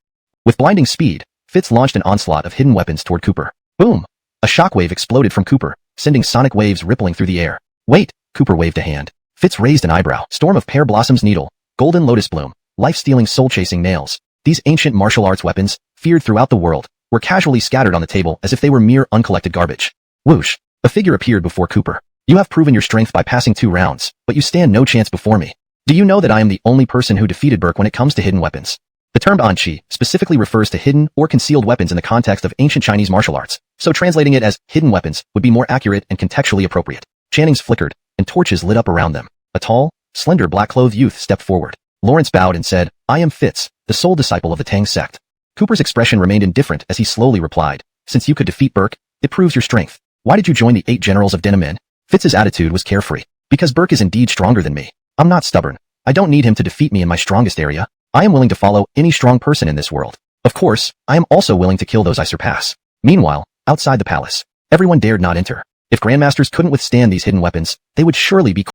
With blinding speed, Fitz launched an onslaught of hidden weapons toward Cooper. Boom! A shockwave exploded from Cooper, sending sonic waves rippling through the air. Wait! Cooper waved a hand. Fitz raised an eyebrow. Storm of Pear Blossom's needle, golden lotus bloom, life-stealing soul-chasing nails. These ancient martial arts weapons, feared throughout the world, were casually scattered on the table as if they were mere uncollected garbage. Whoosh! A figure appeared before Cooper. You have proven your strength by passing 2 rounds, but you stand no chance before me. Do you know that I am the only person who defeated Burke when it comes to hidden weapons? The term Anqi specifically refers to hidden or concealed weapons in the context of ancient Chinese martial arts, so translating it as hidden weapons would be more accurate and contextually appropriate. Channings flickered, and torches lit up around them. A tall, slender black-clothed youth stepped forward. Lawrence bowed and said, I am Fitz, the sole disciple of the Tang sect. Cooper's expression remained indifferent as he slowly replied, Since you could defeat Burke, it proves your strength. Why did you join the 8 generals of Denamin? Fitz's attitude was carefree. Because Burke is indeed stronger than me. I'm not stubborn. I don't need him to defeat me in my strongest area. I am willing to follow any strong person in this world. Of course, I am also willing to kill those I surpass. Meanwhile, outside the palace, everyone dared not enter. If grandmasters couldn't withstand these hidden weapons, they would surely be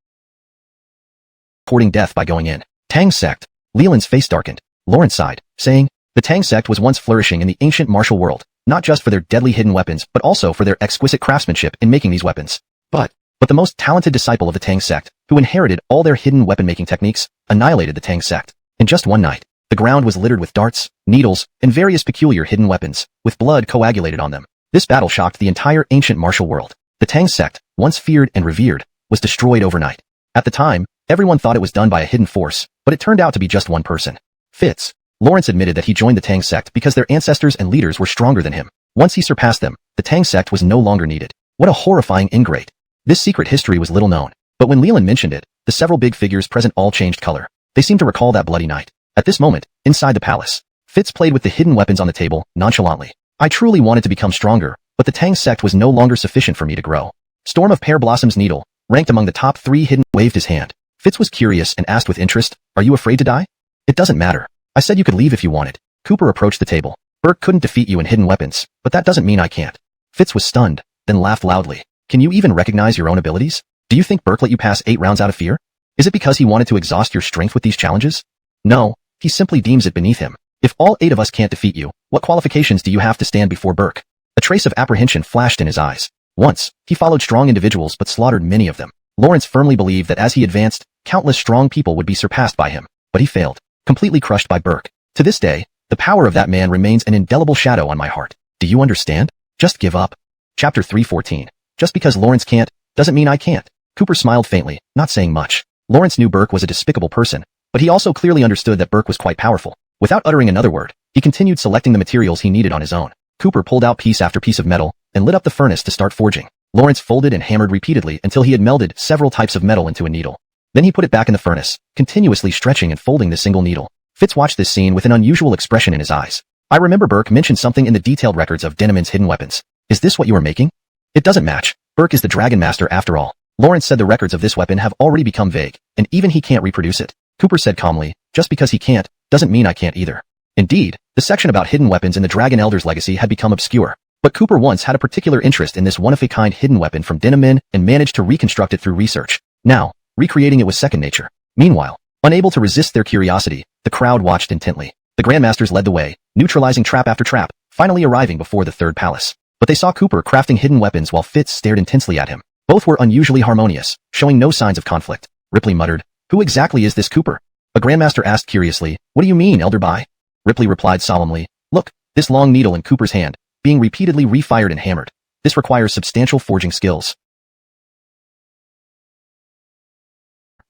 courting death by going in. Tang sect. Leland's face darkened. Lawrence sighed, saying, The Tang sect was once flourishing in the ancient martial world, not just for their deadly hidden weapons, but also for their exquisite craftsmanship in making these weapons. But the most talented disciple of the Tang sect, who inherited all their hidden weapon-making techniques, annihilated the Tang sect. In just one night, the ground was littered with darts, needles, and various peculiar hidden weapons, with blood coagulated on them. This battle shocked the entire ancient martial world. The Tang sect, once feared and revered, was destroyed overnight. At the time, everyone thought it was done by a hidden force, but it turned out to be just one person. Fitz. Lawrence admitted that he joined the Tang sect because their ancestors and leaders were stronger than him. Once he surpassed them, the Tang sect was no longer needed. What a horrifying ingrate. This secret history was little known, but when Leland mentioned it, the several big figures present all changed color. They seemed to recall that bloody night. At this moment, inside the palace, Fitz played with the hidden weapons on the table, nonchalantly. I truly wanted to become stronger, but the Tang sect was no longer sufficient for me to grow. Storm of Pear Blossom's needle, ranked among the top 3 hidden, waved his hand. Fitz was curious and asked with interest, Are you afraid to die? It doesn't matter. I said you could leave if you wanted. Cooper approached the table. Burke couldn't defeat you in hidden weapons, but that doesn't mean I can't. Fitz was stunned, then laughed loudly. Can you even recognize your own abilities? Do you think Burke let you pass 8 rounds out of fear? Is it because he wanted to exhaust your strength with these challenges? No, he simply deems it beneath him. If all 8 of us can't defeat you, what qualifications do you have to stand before Burke? A trace of apprehension flashed in his eyes. Once, he followed strong individuals but slaughtered many of them. Lawrence firmly believed that as he advanced, countless strong people would be surpassed by him. But he failed, completely crushed by Burke. To this day, the power of that man remains an indelible shadow on my heart. Do you understand? Just give up. Chapter 314. Just because Lawrence can't, doesn't mean I can't. Cooper smiled faintly, not saying much. Lawrence knew Burke was a despicable person, but he also clearly understood that Burke was quite powerful. Without uttering another word, he continued selecting the materials he needed on his own. Cooper pulled out piece after piece of metal and lit up the furnace to start forging. Lawrence folded and hammered repeatedly until he had melded several types of metal into a needle. Then he put it back in the furnace, continuously stretching and folding the single needle. Fitz watched this scene with an unusual expression in his eyes. I remember Burke mentioned something in the detailed records of Deneman's hidden weapons. Is this what you are making? It doesn't match. Burke is the Dragon Master after all. Lawrence said the records of this weapon have already become vague, and even he can't reproduce it. Cooper said calmly, just because he can't, doesn't mean I can't either. Indeed, the section about hidden weapons in the Dragon Elder's legacy had become obscure. But Cooper once had a particular interest in this one-of-a-kind hidden weapon from Deneman and managed to reconstruct it through research. Now, recreating it was second nature. Meanwhile, unable to resist their curiosity, the crowd watched intently. The Grandmasters led the way, neutralizing trap after trap, finally arriving before the third palace. But they saw Cooper crafting hidden weapons while Fitz stared intensely at him. Both were unusually harmonious, showing no signs of conflict. Ripley muttered, "Who exactly is this Cooper?" A Grandmaster asked curiously, "What do you mean, Elder Bai?" Ripley replied solemnly, "Look, this long needle in Cooper's hand, being repeatedly refired and hammered. This requires substantial forging skills."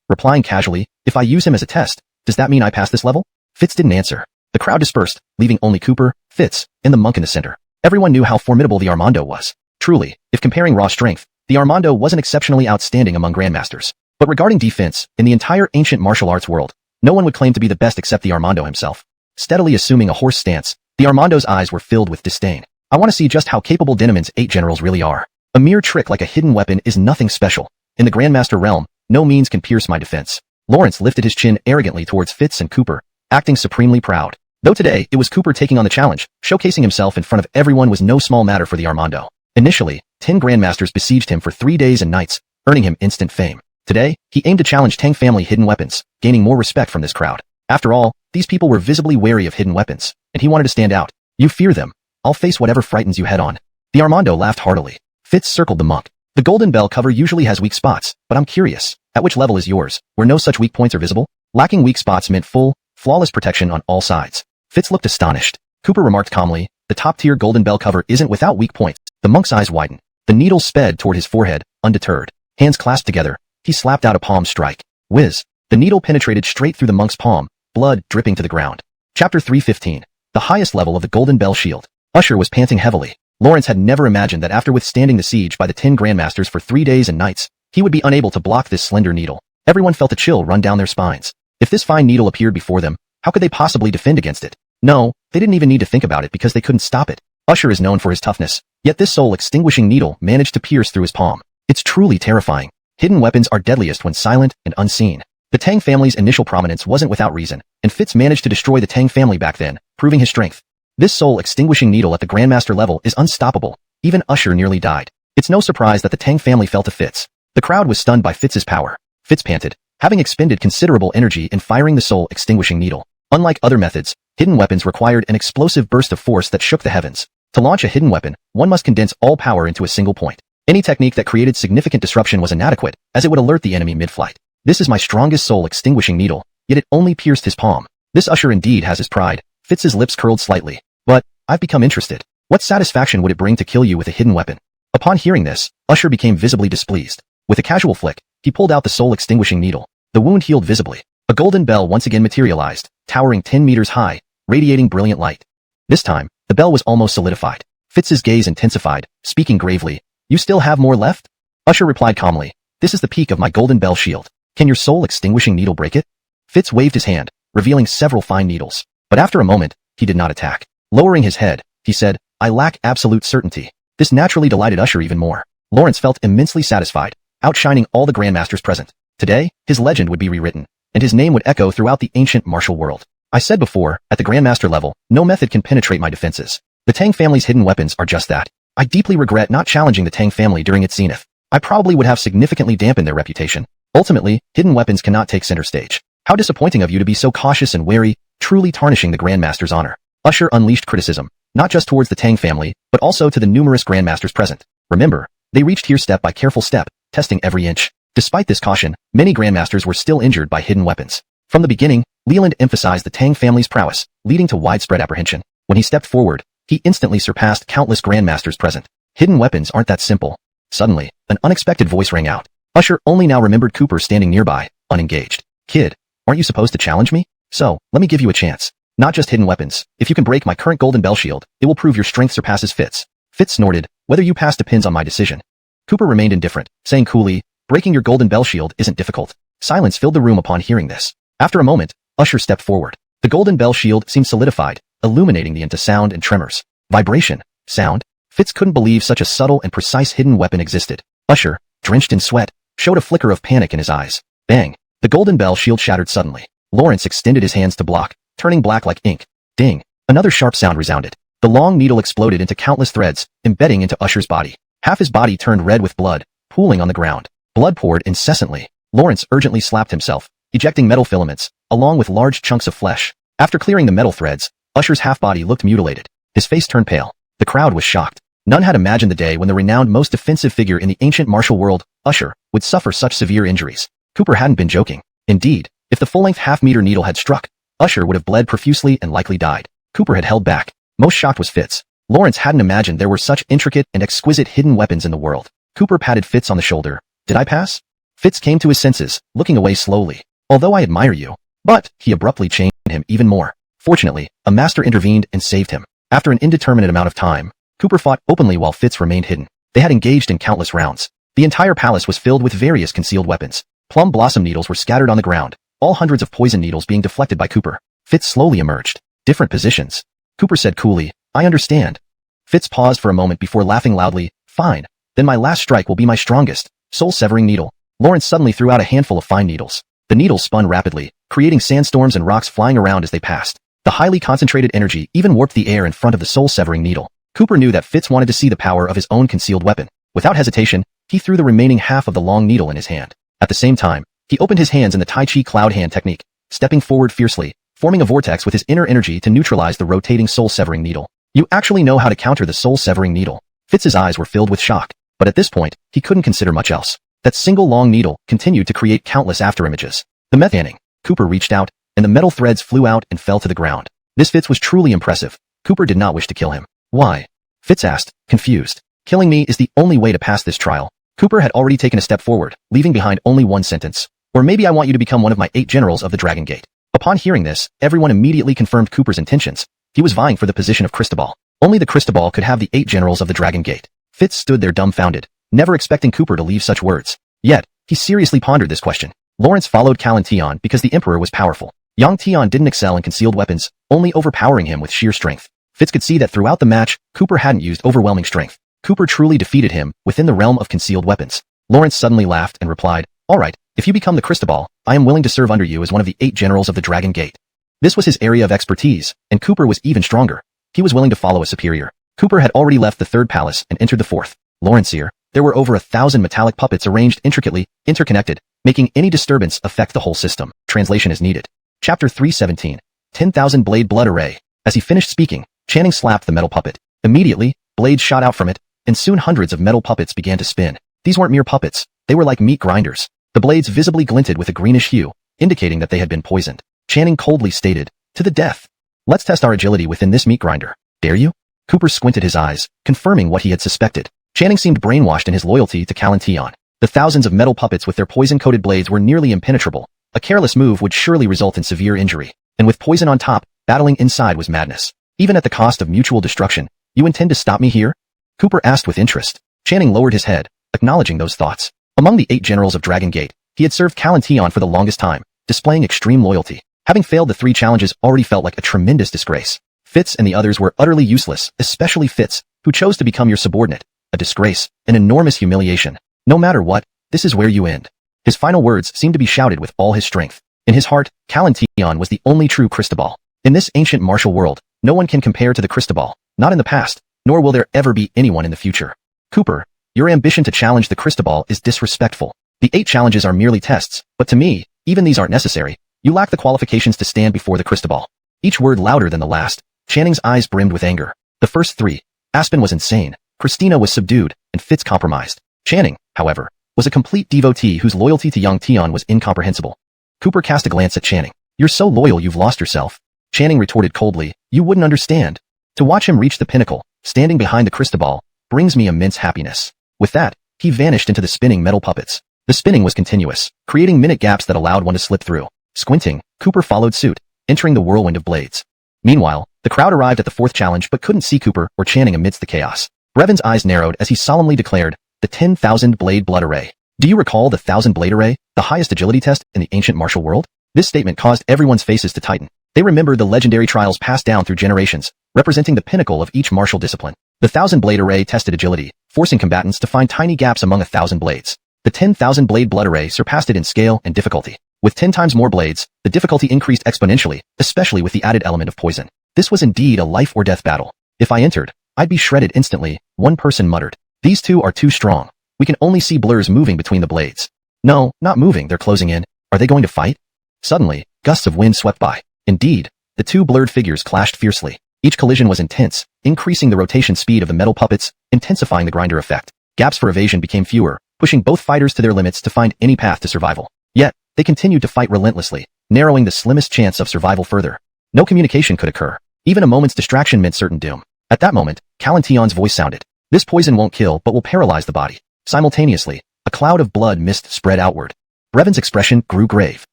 Replying casually, "If I use him as a test, does that mean I pass this level?" Fitz didn't answer. The crowd dispersed, leaving only Cooper, Fitz, and the monk in the center. Everyone knew how formidable the Armando was. Truly, if comparing raw strength, the Armando wasn't exceptionally outstanding among Grandmasters. But regarding defense, in the entire ancient martial arts world, no one would claim to be the best except the Armando himself. Steadily assuming a horse stance, the Armando's eyes were filled with disdain. I want to see just how capable Deneman's 8 generals really are. A mere trick like a hidden weapon is nothing special. In the Grandmaster realm, no means can pierce my defense. Lawrence lifted his chin arrogantly towards Fitz and Cooper, acting supremely proud. Though today, it was Cooper taking on the challenge, showcasing himself in front of everyone was no small matter for the Armando. Initially, 10 Grandmasters besieged him for 3 days and nights, earning him instant fame. Today, he aimed to challenge Tang family hidden weapons, gaining more respect from this crowd. After all, these people were visibly wary of hidden weapons, and he wanted to stand out. "You fear them. I'll face whatever frightens you head on." The Armando laughed heartily. Fitz circled the monk. "The golden bell cover usually has weak spots, but I'm curious, at which level is yours, where no such weak points are visible?" Lacking weak spots meant full, flawless protection on all sides. Fitz looked astonished. Cooper remarked calmly, "The top-tier golden bell cover isn't without weak points." The monk's eyes widened. The needle sped toward his forehead, undeterred. Hands clasped together, he slapped out a palm strike. Whiz! The needle penetrated straight through the monk's palm, blood dripping to the ground. Chapter 315. The highest level of the Golden Bell Shield. Usher was panting heavily. Lawrence had never imagined that after withstanding the siege by the 10 Grandmasters for 3 days and nights, he would be unable to block this slender needle. Everyone felt a chill run down their spines. If this fine needle appeared before them, how could they possibly defend against it? No, they didn't even need to think about it because they couldn't stop it. Usher is known for his toughness, yet this soul-extinguishing needle managed to pierce through his palm. It's truly terrifying. Hidden weapons are deadliest when silent and unseen. The Tang family's initial prominence wasn't without reason, and Fitz managed to destroy the Tang family back then, proving his strength. This soul-extinguishing needle at the Grandmaster level is unstoppable. Even Usher nearly died. It's no surprise that the Tang family fell to Fitz. The crowd was stunned by Fitz's power. Fitz panted, having expended considerable energy in firing the soul-extinguishing needle. Unlike other methods, hidden weapons required an explosive burst of force that shook the heavens. To launch a hidden weapon, one must condense all power into a single point. Any technique that created significant disruption was inadequate, as it would alert the enemy mid-flight. This is my strongest soul-extinguishing needle, yet it only pierced his palm. This Usher indeed has his pride. Fitz's lips curled slightly. But, I've become interested. What satisfaction would it bring to kill you with a hidden weapon? Upon hearing this, Usher became visibly displeased. With a casual flick, he pulled out the soul-extinguishing needle. The wound healed visibly. A golden bell once again materialized, towering 10 meters high, radiating brilliant light. This time, the bell was almost solidified. Fitz's gaze intensified, speaking gravely. "You still have more left?" Usher replied calmly, "This is the peak of my golden bell shield. Can your soul-extinguishing needle break it?" Fitz waved his hand, revealing several fine needles. But after a moment, he did not attack. Lowering his head, he said, "I lack absolute certainty." This naturally delighted Usher even more. Lawrence felt immensely satisfied, outshining all the Grandmasters present. Today, his legend would be rewritten, and his name would echo throughout the ancient martial world. I said before, at the Grandmaster level, no method can penetrate my defenses. The Tang family's hidden weapons are just that. I deeply regret not challenging the Tang family during its zenith. I probably would have significantly dampened their reputation. Ultimately, hidden weapons cannot take center stage. How disappointing of you to be so cautious and wary, truly tarnishing the Grandmaster's honor. Usher unleashed criticism, not just towards the Tang family, but also to the numerous Grandmasters present. Remember, they reached here step by careful step, testing every inch. Despite this caution, many Grandmasters were still injured by hidden weapons. From the beginning, Leland emphasized the Tang family's prowess, leading to widespread apprehension. When he stepped forward, he instantly surpassed countless Grandmasters present. Hidden weapons aren't that simple. Suddenly, an unexpected voice rang out. Usher only now remembered Cooper standing nearby, unengaged. Kid, aren't you supposed to challenge me? So, let me give you a chance. Not just hidden weapons. If you can break my current golden bell shield, it will prove your strength surpasses Fitz. Fitz snorted, whether you pass depends on my decision. Cooper remained indifferent, saying coolly, breaking your golden bell shield isn't difficult. Silence filled the room upon hearing this. After a moment, Usher stepped forward. The golden bell shield seemed solidified, illuminating the into sound and tremors. Vibration. Sound. Fitz couldn't believe such a subtle and precise hidden weapon existed. Usher, drenched in sweat, showed a flicker of panic in his eyes. Bang. The golden bell shield shattered suddenly. Lawrence extended his hands to block, turning black like ink. Ding. Another sharp sound resounded. The long needle exploded into countless threads, embedding into Usher's body. Half his body turned red with blood, pooling on the ground. Blood poured incessantly. Lawrence urgently slapped himself, ejecting metal filaments, along with large chunks of flesh. After clearing the metal threads, Usher's half-body looked mutilated. His face turned pale. The crowd was shocked. None had imagined the day when the renowned most defensive figure in the ancient martial world, Usher, would suffer such severe injuries. Cooper hadn't been joking. Indeed, if the full-length half-meter needle had struck, Usher would have bled profusely and likely died. Cooper had held back. Most shocked was Fitz. Lawrence hadn't imagined there were such intricate and exquisite hidden weapons in the world. Cooper patted Fitz on the shoulder. Did I pass? Fitz came to his senses, looking away slowly. Although I admire you. But, he abruptly chained him even more. Fortunately, a master intervened and saved him. After an indeterminate amount of time, Cooper fought openly while Fitz remained hidden. They had engaged in countless rounds. The entire palace was filled with various concealed weapons. Plum blossom needles were scattered on the ground, all hundreds of poison needles being deflected by Cooper. Fitz slowly emerged. Different positions. Cooper said coolly, I understand. Fitz paused for a moment before laughing loudly. Fine. Then my last strike will be my strongest, soul-severing needle. Lawrence suddenly threw out a handful of fine needles. The needles spun rapidly, creating sandstorms and rocks flying around as they passed. The highly concentrated energy even warped the air in front of the soul-severing needle. Cooper knew that Fitz wanted to see the power of his own concealed weapon. Without hesitation, he threw the remaining half of the long needle in his hand. At the same time, he opened his hands in the Tai Chi cloud hand technique, stepping forward fiercely, forming a vortex with his inner energy to neutralize the rotating soul-severing needle. You actually know how to counter the soul-severing needle. Fitz's eyes were filled with shock, but at this point, he couldn't consider much else. That single long needle continued to create countless afterimages. The methaning. Cooper reached out, and the metal threads flew out and fell to the ground. This Fitz was truly impressive. Cooper did not wish to kill him. Why? Fitz asked, confused. Killing me is the only way to pass this trial. Cooper had already taken a step forward, leaving behind only one sentence. Or maybe I want you to become one of my 8 generals of the Dragon Gate. Upon hearing this, everyone immediately confirmed Cooper's intentions. He was vying for the position of Cristobal. Only the Cristobal could have the 8 generals of the Dragon Gate. Fitz stood there dumbfounded, never expecting Cooper to leave such words. Yet, he seriously pondered this question. Lawrence followed Callan Tion because the Emperor was powerful. Yang Tion didn't excel in concealed weapons, only overpowering him with sheer strength. Fitz could see that throughout the match, Cooper hadn't used overwhelming strength. Cooper truly defeated him within the realm of concealed weapons. Lawrence suddenly laughed and replied, all right, if you become the Cristobal, I am willing to serve under you as one of the 8 generals of the Dragon Gate. This was his area of expertise, and Cooper was even stronger. He was willing to follow a superior. Cooper had already left the 3rd palace and entered the 4th. Lawrence here, there were over 1,000 metallic puppets arranged intricately, interconnected, making any disturbance affect the whole system. Translation is needed. Chapter 317. 10,000 Blade Blood Array. As he finished speaking, Channing slapped the metal puppet. Immediately, blades shot out from it, and soon hundreds of metal puppets began to spin. These weren't mere puppets, they were like meat grinders. The blades visibly glinted with a greenish hue, indicating that they had been poisoned. Channing coldly stated, to the death. Let's test our agility within this meat grinder. Dare you? Cooper squinted his eyes, confirming what he had suspected. Channing seemed brainwashed in his loyalty to Callan Tion. The thousands of metal puppets with their poison-coated blades were nearly impenetrable. A careless move would surely result in severe injury. And with poison on top, battling inside was madness. Even at the cost of mutual destruction, you intend to stop me here? Cooper asked with interest. Channing lowered his head, acknowledging those thoughts. Among the 8 generals of Dragon Gate, he had served Callan Tion for the longest time, displaying extreme loyalty. Having failed the 3 challenges already felt like a tremendous disgrace. Fitz and the others were utterly useless, especially Fitz, who chose to become your subordinate. A disgrace, an enormous humiliation. No matter what, this is where you end. His final words seemed to be shouted with all his strength. In his heart, Callan Tion was the only true Cristobal. In this ancient martial world, no one can compare to the Cristobal, not in the past, nor will there ever be anyone in the future. Cooper, your ambition to challenge the Cristobal is disrespectful. The 8 challenges are merely tests, but to me, even these aren't necessary. You lack the qualifications to stand before the crystal. Each word louder than the last. Channing's eyes brimmed with anger. The first 3. Aspen was insane. Christina was subdued, and Fitz compromised. Channing, however, was a complete devotee whose loyalty to young Tion was incomprehensible. Cooper cast a glance at Channing. You're so loyal you've lost yourself. Channing retorted coldly, you wouldn't understand. To watch him reach the pinnacle, standing behind the crystal, brings me immense happiness. With that, he vanished into the spinning metal puppets. The spinning was continuous, creating minute gaps that allowed one to slip through. Squinting, Cooper followed suit, entering the whirlwind of blades. Meanwhile, the crowd arrived at the 4th challenge but couldn't see Cooper or Channing amidst the chaos. Brevon's eyes narrowed as he solemnly declared, the 10,000 blade blood array. Do you recall the 1,000 blade array, the highest agility test in the ancient martial world? This statement caused everyone's faces to tighten. They remembered the legendary trials passed down through generations, representing the pinnacle of each martial discipline. The 1,000 blade array tested agility, forcing combatants to find tiny gaps among 1,000 blades. The 10,000 blade blood array surpassed it in scale and difficulty. With 10 times more blades, the difficulty increased exponentially, especially with the added element of poison. This was indeed a life or death battle. If I entered, I'd be shredded instantly, one person muttered. These two are too strong. We can only see blurs moving between the blades. No, not moving, they're closing in. Are they going to fight? Suddenly, gusts of wind swept by. Indeed, the two blurred figures clashed fiercely. Each collision was intense, increasing the rotation speed of the metal puppets, intensifying the grinder effect. Gaps for evasion became fewer, pushing both fighters to their limits to find any path to survival. Yet, they continued to fight relentlessly, narrowing the slimmest chance of survival further. No communication could occur. Even a moment's distraction meant certain doom. At that moment, Calention's voice sounded. This poison won't kill but will paralyze the body. Simultaneously, a cloud of blood mist spread outward. Brevon's expression grew grave.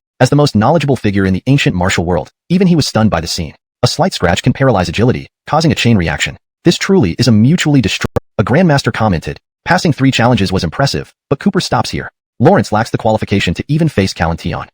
As the most knowledgeable figure in the ancient martial world, even he was stunned by the scene. A slight scratch can paralyze agility, causing a chain reaction. This truly is a mutually destructive. A grandmaster commented, passing 3 challenges was impressive, but Cooper stops here. Lawrence lacks the qualification to even face Calention.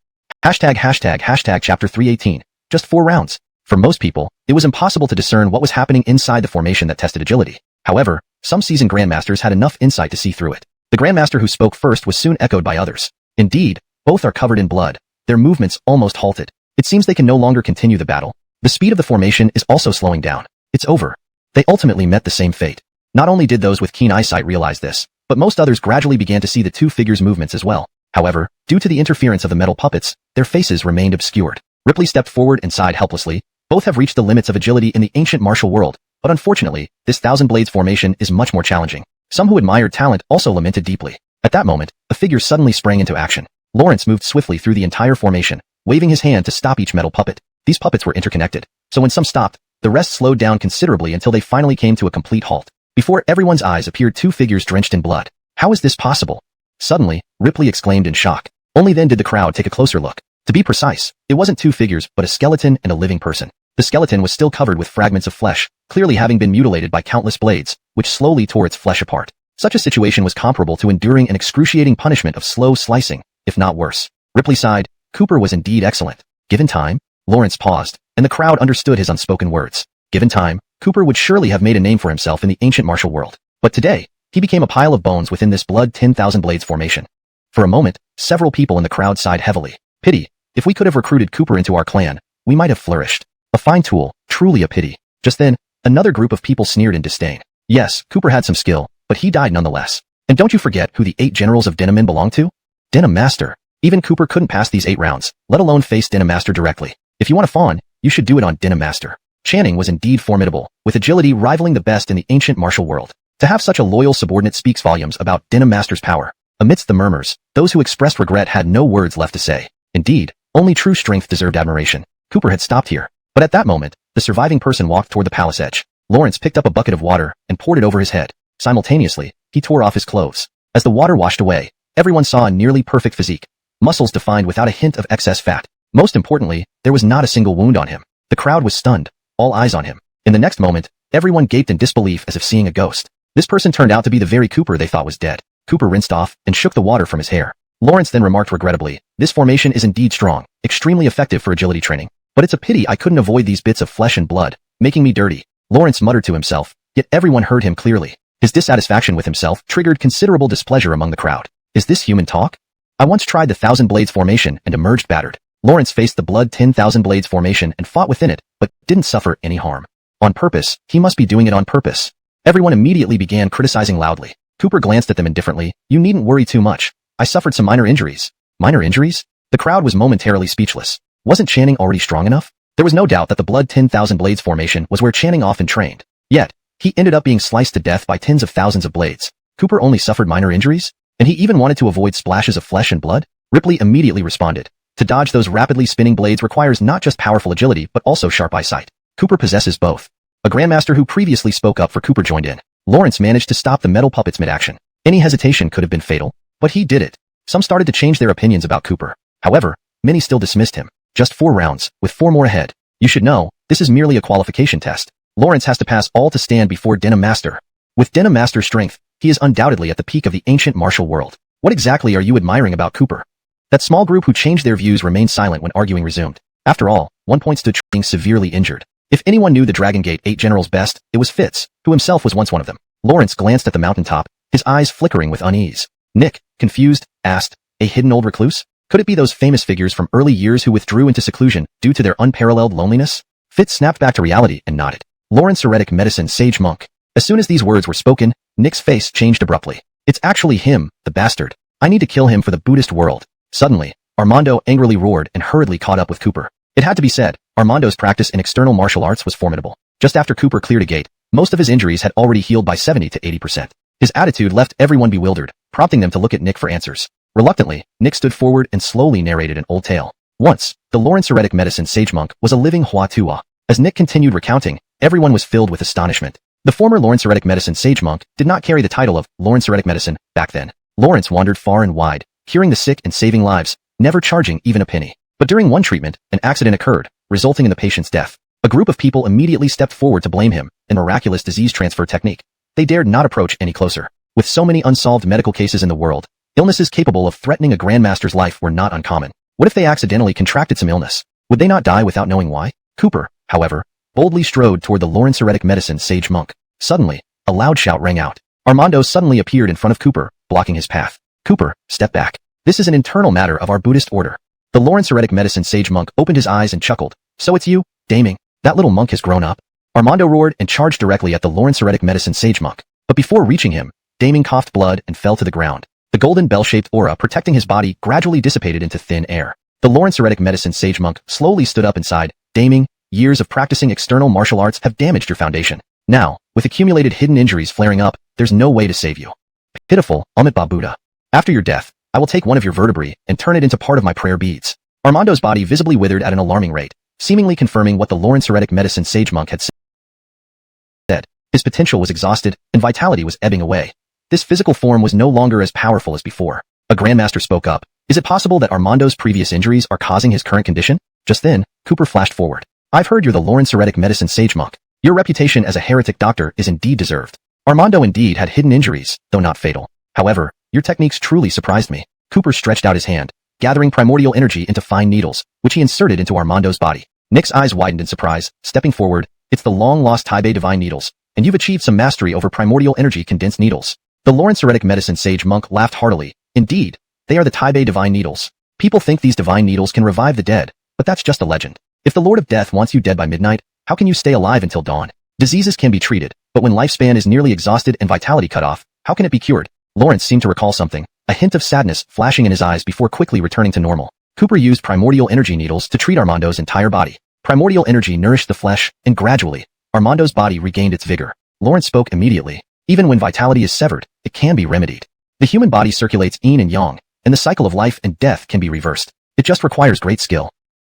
####Chapter 318. Just 4 rounds. For most people, it was impossible to discern what was happening inside the formation that tested agility. However, some seasoned grandmasters had enough insight to see through it. The grandmaster who spoke first was soon echoed by others. Indeed, both are covered in blood. Their movements almost halted. It seems they can no longer continue the battle. The speed of the formation is also slowing down. It's over. They ultimately met the same fate. Not only did those with keen eyesight realize this, but most others gradually began to see the two figures' movements as well. However, due to the interference of the metal puppets, their faces remained obscured. Ripley stepped forward and sighed helplessly. Both have reached the limits of agility in the ancient martial world, but unfortunately, this 1,000 blades formation is much more challenging. Some who admired talent also lamented deeply. At that moment, a figure suddenly sprang into action. Lawrence moved swiftly through the entire formation, waving his hand to stop each metal puppet. These puppets were interconnected, so when some stopped, the rest slowed down considerably until they finally came to a complete halt. Before everyone's eyes appeared 2 figures drenched in blood. How is this possible? Suddenly, Ripley exclaimed in shock. Only then did the crowd take a closer look. To be precise, it wasn't 2 figures, but a skeleton and a living person. The skeleton was still covered with fragments of flesh, clearly having been mutilated by countless blades, which slowly tore its flesh apart. Such a situation was comparable to enduring an excruciating punishment of slow slicing, if not worse. Ripley sighed. Cooper was indeed excellent. Given time, Lawrence paused, and the crowd understood his unspoken words. Given time, Cooper would surely have made a name for himself in the ancient martial world. But today, he became a pile of bones within this blood 10,000 blades formation. For a moment, several people in the crowd sighed heavily. Pity. If we could have recruited Cooper into our clan, we might have flourished. A fine tool, truly a pity. Just then, another group of people sneered in disdain. Yes, Cooper had some skill, but he died nonetheless. And don't you forget who the 8 generals of Denim belonged to? Denim Master. Even Cooper couldn't pass these 8 rounds, let alone face Denim Master directly. If you want to fawn, you should do it on Denim Master. Channing was indeed formidable, with agility rivaling the best in the ancient martial world. To have such a loyal subordinate speaks volumes about Denim Master's power. Amidst the murmurs, those who expressed regret had no words left to say. Indeed, only true strength deserved admiration. Cooper had stopped here. But at that moment, the surviving person walked toward the palace edge. Lawrence picked up a bucket of water and poured it over his head. Simultaneously, he tore off his clothes. As the water washed away, everyone saw a nearly perfect physique. Muscles defined without a hint of excess fat. Most importantly, there was not a single wound on him. The crowd was stunned, all eyes on him. In the next moment, everyone gaped in disbelief as if seeing a ghost. This person turned out to be the very Cooper they thought was dead. Cooper rinsed off and shook the water from his hair. Lawrence then remarked regrettably, "This formation is indeed strong, extremely effective for agility training. But it's a pity I couldn't avoid these bits of flesh and blood, making me dirty." Lawrence muttered to himself, yet everyone heard him clearly. His dissatisfaction with himself triggered considerable displeasure among the crowd. Is this human talk? I once tried the 1,000 blades formation and emerged battered. Lawrence faced the blood 10,000 blades formation and fought within it, but didn't suffer any harm. On purpose, he must be doing it on purpose. Everyone immediately began criticizing loudly. Cooper glanced at them indifferently. You needn't worry too much. I suffered some minor injuries. Minor injuries? The crowd was momentarily speechless. Wasn't Channing already strong enough? There was no doubt that the blood 10,000 blades formation was where Channing often trained. Yet, he ended up being sliced to death by tens of thousands of blades. Cooper only suffered minor injuries? And he even wanted to avoid splashes of flesh and blood? Ripley immediately responded. To dodge those rapidly spinning blades requires not just powerful agility but also sharp eyesight. Cooper possesses both. A grandmaster who previously spoke up for Cooper joined in. Lawrence managed to stop the metal puppets mid-action. Any hesitation could have been fatal, but he did it. Some started to change their opinions about Cooper. However, many still dismissed him. Just 4 rounds, with 4 more ahead. You should know, this is merely a qualification test. Lawrence has to pass all to stand before Denim Master. With Denim Master's strength, he is undoubtedly at the peak of the ancient martial world. What exactly are you admiring about Cooper? That small group who changed their views remained silent when arguing resumed. After all, one point stood being severely injured. If anyone knew the Dragon Gate 8 generals best, it was Fitz, who himself was once one of them. Lawrence glanced at the mountaintop, his eyes flickering with unease. Nick, confused, asked, a hidden old recluse? Could it be those famous figures from early years who withdrew into seclusion due to their unparalleled loneliness? Fitz snapped back to reality and nodded. Lawrence Heretic Medicine Sage Monk. As soon as these words were spoken, Nick's face changed abruptly. It's actually him, the bastard. I need to kill him for the Buddhist world. Suddenly, Armando angrily roared and hurriedly caught up with Cooper. It had to be said, Armando's practice in external martial arts was formidable. Just after Cooper cleared a gate, most of his injuries had already healed by 70 to 80%. His attitude left everyone bewildered, prompting them to look at Nick for answers. Reluctantly, Nick stood forward and slowly narrated an old tale. Once, the Lawrence Heretic Medicine Sage Monk was a living Hua. As Nick continued recounting, everyone was filled with astonishment. The former Lawrence Heretic Medicine Sage Monk did not carry the title of Lawrence Heretic Medicine back then. Lawrence wandered far and wide, curing the sick and saving lives, never charging even a penny. But during one treatment, an accident occurred, resulting in the patient's death. A group of people immediately stepped forward to blame him, a miraculous disease transfer technique. They dared not approach any closer. With so many unsolved medical cases in the world, illnesses capable of threatening a grandmaster's life were not uncommon. What if they accidentally contracted some illness? Would they not die without knowing why? Cooper, however, boldly strode toward the Lawrence Heretic Medicine Sage Monk. Suddenly, a loud shout rang out. Armando suddenly appeared in front of Cooper, blocking his path. Cooper, step back. This is an internal matter of our Buddhist order. The Lawrence Heretic Medicine Sage Monk opened his eyes and chuckled. So it's you, Daming. That little monk has grown up. Armando roared and charged directly at the Lawrence Heretic Medicine Sage Monk. But before reaching him, Daming coughed blood and fell to the ground. The golden bell-shaped aura protecting his body gradually dissipated into thin air. The Lawrence Heretic Medicine Sage Monk slowly stood up inside. Daming, years of practicing external martial arts have damaged your foundation. Now, with accumulated hidden injuries flaring up, there's no way to save you. Pitiful, Amitabha Buddha. After your death, I will take one of your vertebrae and turn it into part of my prayer beads. Armando's body visibly withered at an alarming rate, seemingly confirming what the Lawrence Heretic Medicine Sage Monk had said. His potential was exhausted, and vitality was ebbing away. This physical form was no longer as powerful as before. A grandmaster spoke up. Is it possible that Armando's previous injuries are causing his current condition? Just then, Cooper flashed forward. I've heard you're the Lawrence Heretic Medicine Sage Monk. Your reputation as a heretic doctor is indeed deserved. Armando indeed had hidden injuries, though not fatal. However, your techniques truly surprised me. Cooper stretched out his hand, gathering primordial energy into fine needles, which he inserted into Armando's body. Nick's eyes widened in surprise, stepping forward. It's the long-lost Taibei Divine Needles, and you've achieved some mastery over primordial energy condensed needles. The Lawrence Heretic Medicine Sage Monk laughed heartily. Indeed, they are the Taibei Divine Needles. People think these divine needles can revive the dead, but that's just a legend. If the Lord of Death wants you dead by midnight, how can you stay alive until dawn? Diseases can be treated, but when lifespan is nearly exhausted and vitality cut off, how can it be cured? Lawrence seemed to recall something, a hint of sadness flashing in his eyes before quickly returning to normal. Cooper used primordial energy needles to treat Armando's entire body. Primordial energy nourished the flesh, and gradually, Armando's body regained its vigor. Lawrence spoke immediately. Even when vitality is severed, it can be remedied. The human body circulates yin and yang, and the cycle of life and death can be reversed. It just requires great skill.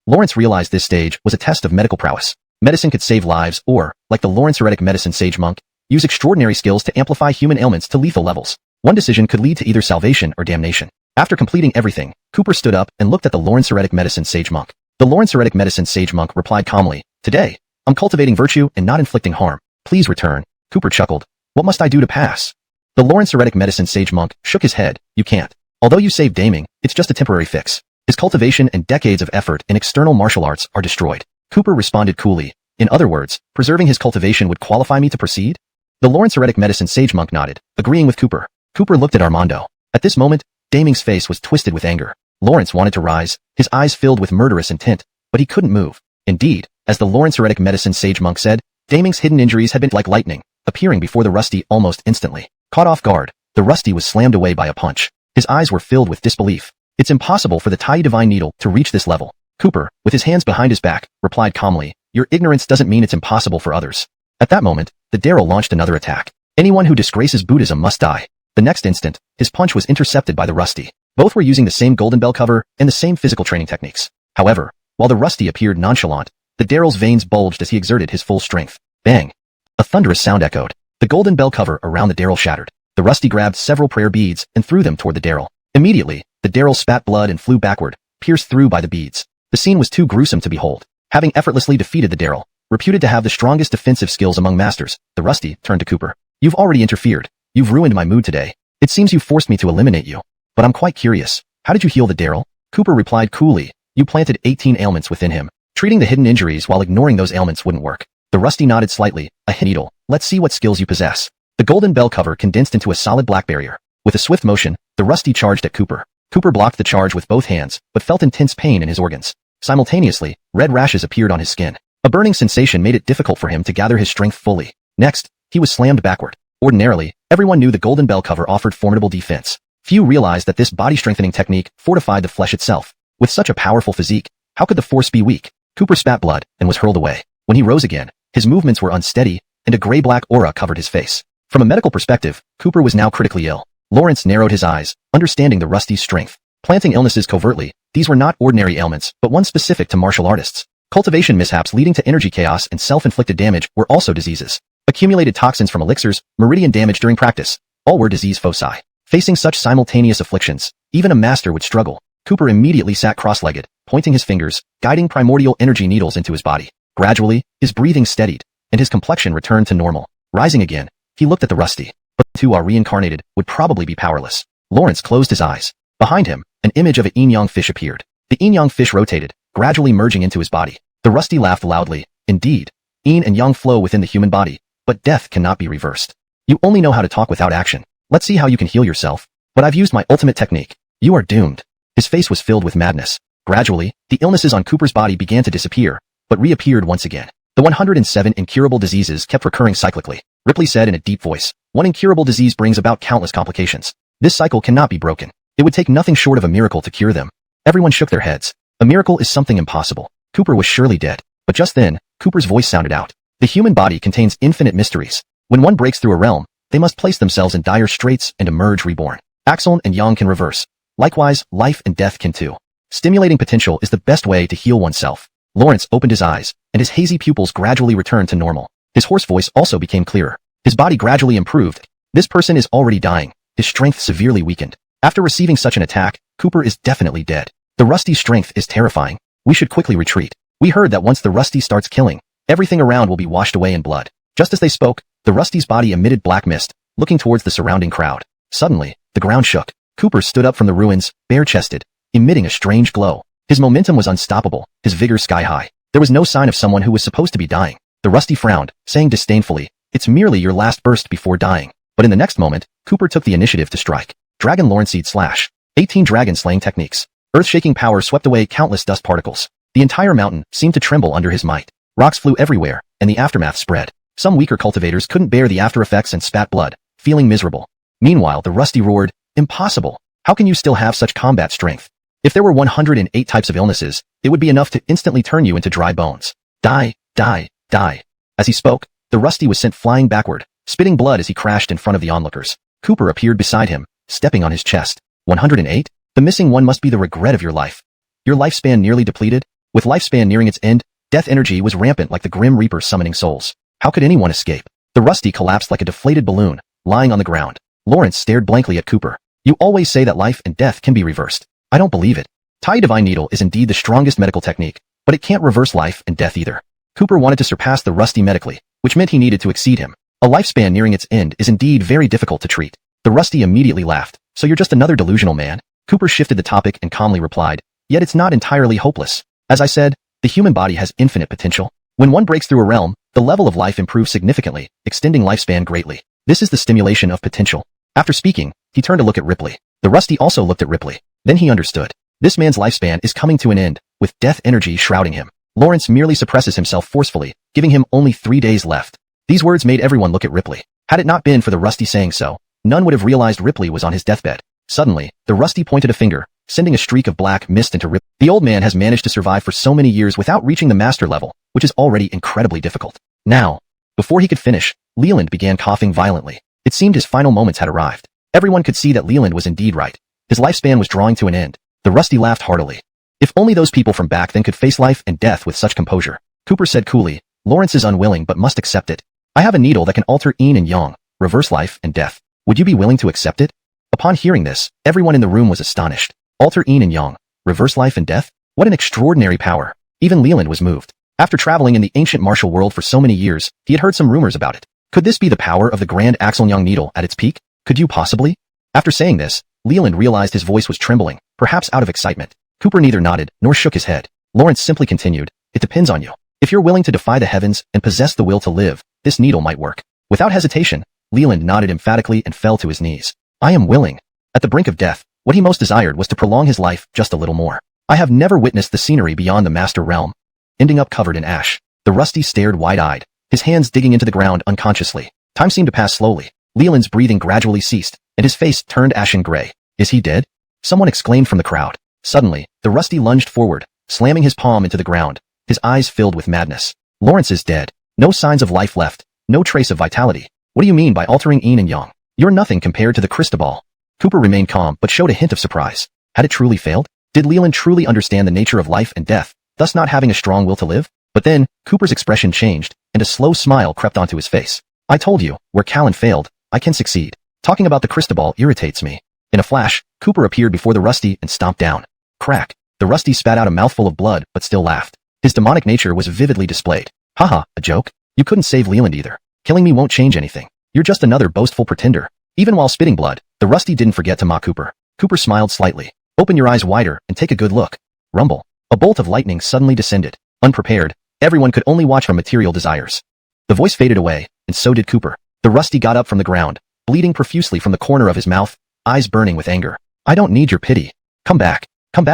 Lawrence realized this stage was a test of medical prowess. Medicine could save lives or, like the Lawrence Heretic Medicine Sage Monk, use extraordinary skills to amplify human ailments to lethal levels. One decision could lead to either salvation or damnation. After completing everything, Cooper stood up and looked at the Lawrence Heretic Medicine Sage Monk. The Lawrence Heretic Medicine Sage Monk replied calmly, Today, I'm cultivating virtue and not inflicting harm. Please return. Cooper chuckled. What must I do to pass? The Lawrence Heretic Medicine Sage Monk shook his head. You can't. Although you saved Daming, it's just a temporary fix. His cultivation and decades of effort in external martial arts are destroyed. Cooper responded coolly. In other words, preserving his cultivation would qualify me to proceed? The Lawrence Heretic Medicine Sage Monk nodded, agreeing with Cooper. Cooper looked at Armando. At this moment, Daming's face was twisted with anger. Lawrence wanted to rise, his eyes filled with murderous intent, but he couldn't move. Indeed, as the Lawrence Heretic Medicine Sage Monk said, Daming's hidden injuries had been like lightning, appearing before the Rusty almost instantly. Caught off guard, the Rusty was slammed away by a punch. His eyes were filled with disbelief. It's impossible for the Tai Divine Needle to reach this level. Cooper, with his hands behind his back, replied calmly, your ignorance doesn't mean it's impossible for others. At that moment, the Daryl launched another attack. Anyone who disgraces Buddhism must die. The next instant, his punch was intercepted by the Rusty. Both were using the same golden bell cover and the same physical training techniques. However, while the Rusty appeared nonchalant, the Daryl's veins bulged as he exerted his full strength. Bang! A thunderous sound echoed. The golden bell cover around the Daryl shattered. The Rusty grabbed several prayer beads and threw them toward the Daryl. Immediately, the Daryl spat blood and flew backward, pierced through by the beads. The scene was too gruesome to behold. Having effortlessly defeated the Daryl, reputed to have the strongest defensive skills among masters, the Rusty turned to Cooper. You've already interfered. You've ruined my mood today. It seems you forced me to eliminate you. But I'm quite curious. How did you heal the Daryl? Cooper replied coolly. You planted 18 ailments within him. Treating the hidden injuries while ignoring those ailments wouldn't work. The Rusty nodded slightly. A needle. Let's see what skills you possess. The golden bell cover condensed into a solid black barrier. With a swift motion, the Rusty charged at Cooper. Cooper blocked the charge with both hands, but felt intense pain in his organs. Simultaneously, red rashes appeared on his skin. A burning sensation made it difficult for him to gather his strength fully. Next, he was slammed backward. Ordinarily, everyone knew the golden bell cover offered formidable defense. Few realized that this body-strengthening technique fortified the flesh itself. With such a powerful physique, how could the force be weak? Cooper spat blood and was hurled away. When he rose again, his movements were unsteady, and a gray-black aura covered his face. From a medical perspective, Cooper was now critically ill. Lawrence narrowed his eyes, understanding the Rusty's strength. Planting illnesses covertly, these were not ordinary ailments, but one specific to martial artists. Cultivation mishaps leading to energy chaos and self-inflicted damage were also diseases. Accumulated toxins from elixirs, meridian damage during practice, all were disease foci. Facing such simultaneous afflictions, even a master would struggle. Cooper immediately sat cross-legged, pointing his fingers, guiding primordial energy needles into his body. Gradually, his breathing steadied, and his complexion returned to normal. Rising again, he looked at the Rusty. But the two reincarnated would probably be powerless. Lawrence closed his eyes. Behind him, an image of a yin-yang fish appeared. The yin-yang fish rotated, gradually merging into his body. The Rusty laughed loudly. Indeed, yin and yang flow within the human body, but death cannot be reversed. You only know how to talk without action. Let's see how you can heal yourself. But I've used my ultimate technique. You are doomed. His face was filled with madness. Gradually, the illnesses on Cooper's body began to disappear, but reappeared once again. The 107 incurable diseases kept recurring cyclically. Ripley said in a deep voice, one incurable disease brings about countless complications. This cycle cannot be broken. It would take nothing short of a miracle to cure them. Everyone shook their heads. A miracle is something impossible. Cooper was surely dead. But just then, Cooper's voice sounded out. The human body contains infinite mysteries. When one breaks through a realm, they must place themselves in dire straits and emerge reborn. Axon and Yang can reverse. Likewise, life and death can too. Stimulating potential is the best way to heal oneself. Lawrence opened his eyes, and his hazy pupils gradually returned to normal. His hoarse voice also became clearer. His body gradually improved. This person is already dying. His strength severely weakened. After receiving such an attack, Cooper is definitely dead. The Rusty's strength is terrifying. We should quickly retreat. We heard that once the Rusty starts killing, everything around will be washed away in blood. Just as they spoke, the Rusty's body emitted black mist, looking towards the surrounding crowd. Suddenly, the ground shook. Cooper stood up from the ruins, bare-chested, emitting a strange glow. His momentum was unstoppable, his vigor sky-high. There was no sign of someone who was supposed to be dying. The Rusty frowned, saying disdainfully, it's merely your last burst before dying. But in the next moment, Cooper took the initiative to strike. Dragon Lawrenceed slash. 18 dragon slaying techniques. Earth-shaking power swept away countless dust particles. The entire mountain seemed to tremble under his might. Rocks flew everywhere, and the aftermath spread. Some weaker cultivators couldn't bear the after effects and spat blood, feeling miserable. Meanwhile, the Rusty roared, impossible. How can you still have such combat strength? If there were 108 types of illnesses, it would be enough to instantly turn you into dry bones. Die, die, die. As he spoke, the Rusty was sent flying backward, spitting blood as he crashed in front of the onlookers. Cooper appeared beside him, stepping on his chest. 108? The missing one must be the regret of your life. Your lifespan nearly depleted? With lifespan nearing its end, death energy was rampant like the Grim Reaper summoning souls. How could anyone escape? The Rusty collapsed like a deflated balloon, lying on the ground. Lawrence stared blankly at Cooper. You always say that life and death can be reversed. I don't believe it. Tai Divine Needle is indeed the strongest medical technique, but it can't reverse life and death either. Cooper wanted to surpass the Rusty medically, which meant he needed to exceed him. A lifespan nearing its end is indeed very difficult to treat. The Rusty immediately laughed. So you're just another delusional man? Cooper shifted the topic and calmly replied, yet it's not entirely hopeless. As I said, the human body has infinite potential. When one breaks through a realm, the level of life improves significantly, extending lifespan greatly. This is the stimulation of potential. After speaking, he turned to look at Ripley. The Rusty also looked at Ripley. Then he understood. This man's lifespan is coming to an end, with death energy shrouding him. Lawrence merely suppresses himself forcefully, giving him only 3 days left. These words made everyone look at Ripley. Had it not been for the Rusty saying so, none would have realized Ripley was on his deathbed. Suddenly, the Rusty pointed a finger, sending a streak of black mist into Rip. The old man has managed to survive for so many years without reaching the master level, which is already incredibly difficult. Now, before he could finish, Leland began coughing violently. It seemed his final moments had arrived. Everyone could see that Leland was indeed right. His lifespan was drawing to an end. The Rusty laughed heartily. If only those people from back then could face life and death with such composure. Cooper said coolly, Lawrence is unwilling but must accept it. I have a needle that can alter yin and yang, reverse life and death. Would you be willing to accept it? Upon hearing this, everyone in the room was astonished. Alter yin and yang, reverse life and death? What an extraordinary power. Even Leland was moved. After traveling in the ancient martial world for so many years, he had heard some rumors about it. Could this be the power of the Grand Axelnyang needle at its peak? Could you possibly? After saying this, Leland realized his voice was trembling, perhaps out of excitement. Cooper neither nodded nor shook his head. Lawrence simply continued, it depends on you. If you're willing to defy the heavens and possess the will to live, this needle might work. Without hesitation, Leland nodded emphatically and fell to his knees. I am willing. At the brink of death, what he most desired was to prolong his life just a little more. I have never witnessed the scenery beyond the master realm. Ending up covered in ash. The Rusty stared wide-eyed, his hands digging into the ground unconsciously. Time seemed to pass slowly. Leland's breathing gradually ceased, and his face turned ashen gray. Is he dead? Someone exclaimed from the crowd. Suddenly, the Rusty lunged forward, slamming his palm into the ground, his eyes filled with madness. Lawrence is dead. No signs of life left, no trace of vitality. What do you mean by altering yin and yang? You're nothing compared to the crystal. Cooper remained calm but showed a hint of surprise. Had it truly failed? Did Leland truly understand the nature of life and death, thus not having a strong will to live? But then, Cooper's expression changed, and a slow smile crept onto his face. I told you, where Callan failed, I can succeed. Talking about the crystal irritates me. In a flash, Cooper appeared before the Rusty and stomped down. Crack. The Rusty spat out a mouthful of blood but still laughed. His demonic nature was vividly displayed. Haha, a joke? You couldn't save Leland either. Killing me won't change anything. You're just another boastful pretender. Even while spitting blood, the Rusty didn't forget to mock Cooper. Cooper smiled slightly. Open your eyes wider and take a good look. Rumble. A bolt of lightning suddenly descended. Unprepared, everyone could only watch from material desires. The voice faded away, and so did Cooper. The Rusty got up from the ground, bleeding profusely from the corner of his mouth, eyes burning with anger. I don't need your pity. Come back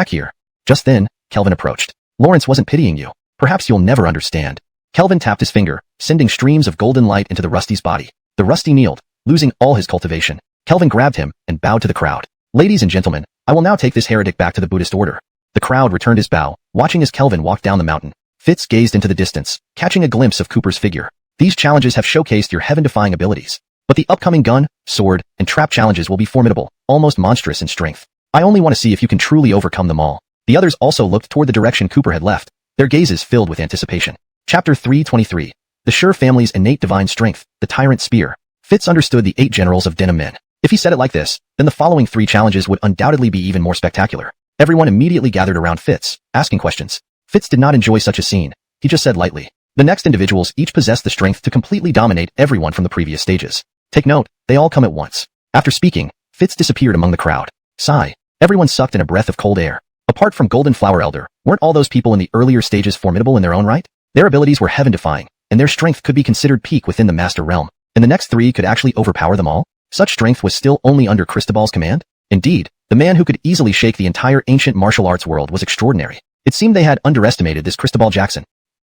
here. Just then, Kelvin approached. Lawrence wasn't pitying you. Perhaps you'll never understand. Kelvin tapped his finger, sending streams of golden light into the Rusty's body. The Rusty kneeled, losing all his cultivation. Kelvin grabbed him and bowed to the crowd. Ladies and gentlemen, I will now take this heretic back to the Buddhist order. The crowd returned his bow, watching as Kelvin walked down the mountain. Fitz gazed into the distance, catching a glimpse of Cooper's figure. These challenges have showcased your heaven-defying abilities. But the upcoming gun, sword, and trap challenges will be formidable, almost monstrous in strength. I only want to see if you can truly overcome them all. The others also looked toward the direction Cooper had left, their gazes filled with anticipation. Chapter 323. The Sure family's innate divine strength, the Tyrant Spear. Fitz understood the 8 generals of Denim Men. If he said it like this, then the following 3 challenges would undoubtedly be even more spectacular. Everyone immediately gathered around Fitz, asking questions. Fitz did not enjoy such a scene. He just said lightly. The next individuals each possessed the strength to completely dominate everyone from the previous stages. Take note, they all come at once. After speaking, Fitz disappeared among the crowd. Sigh. Everyone sucked in a breath of cold air. Apart from Golden Flower Elder, weren't all those people in the earlier stages formidable in their own right? Their abilities were heaven-defying, and their strength could be considered peak within the Master Realm, and the next 3 could actually overpower them all? Such strength was still only under Cristobal's command? Indeed, the man who could easily shake the entire ancient martial arts world was extraordinary. It seemed they had underestimated this Cristobal Jackson.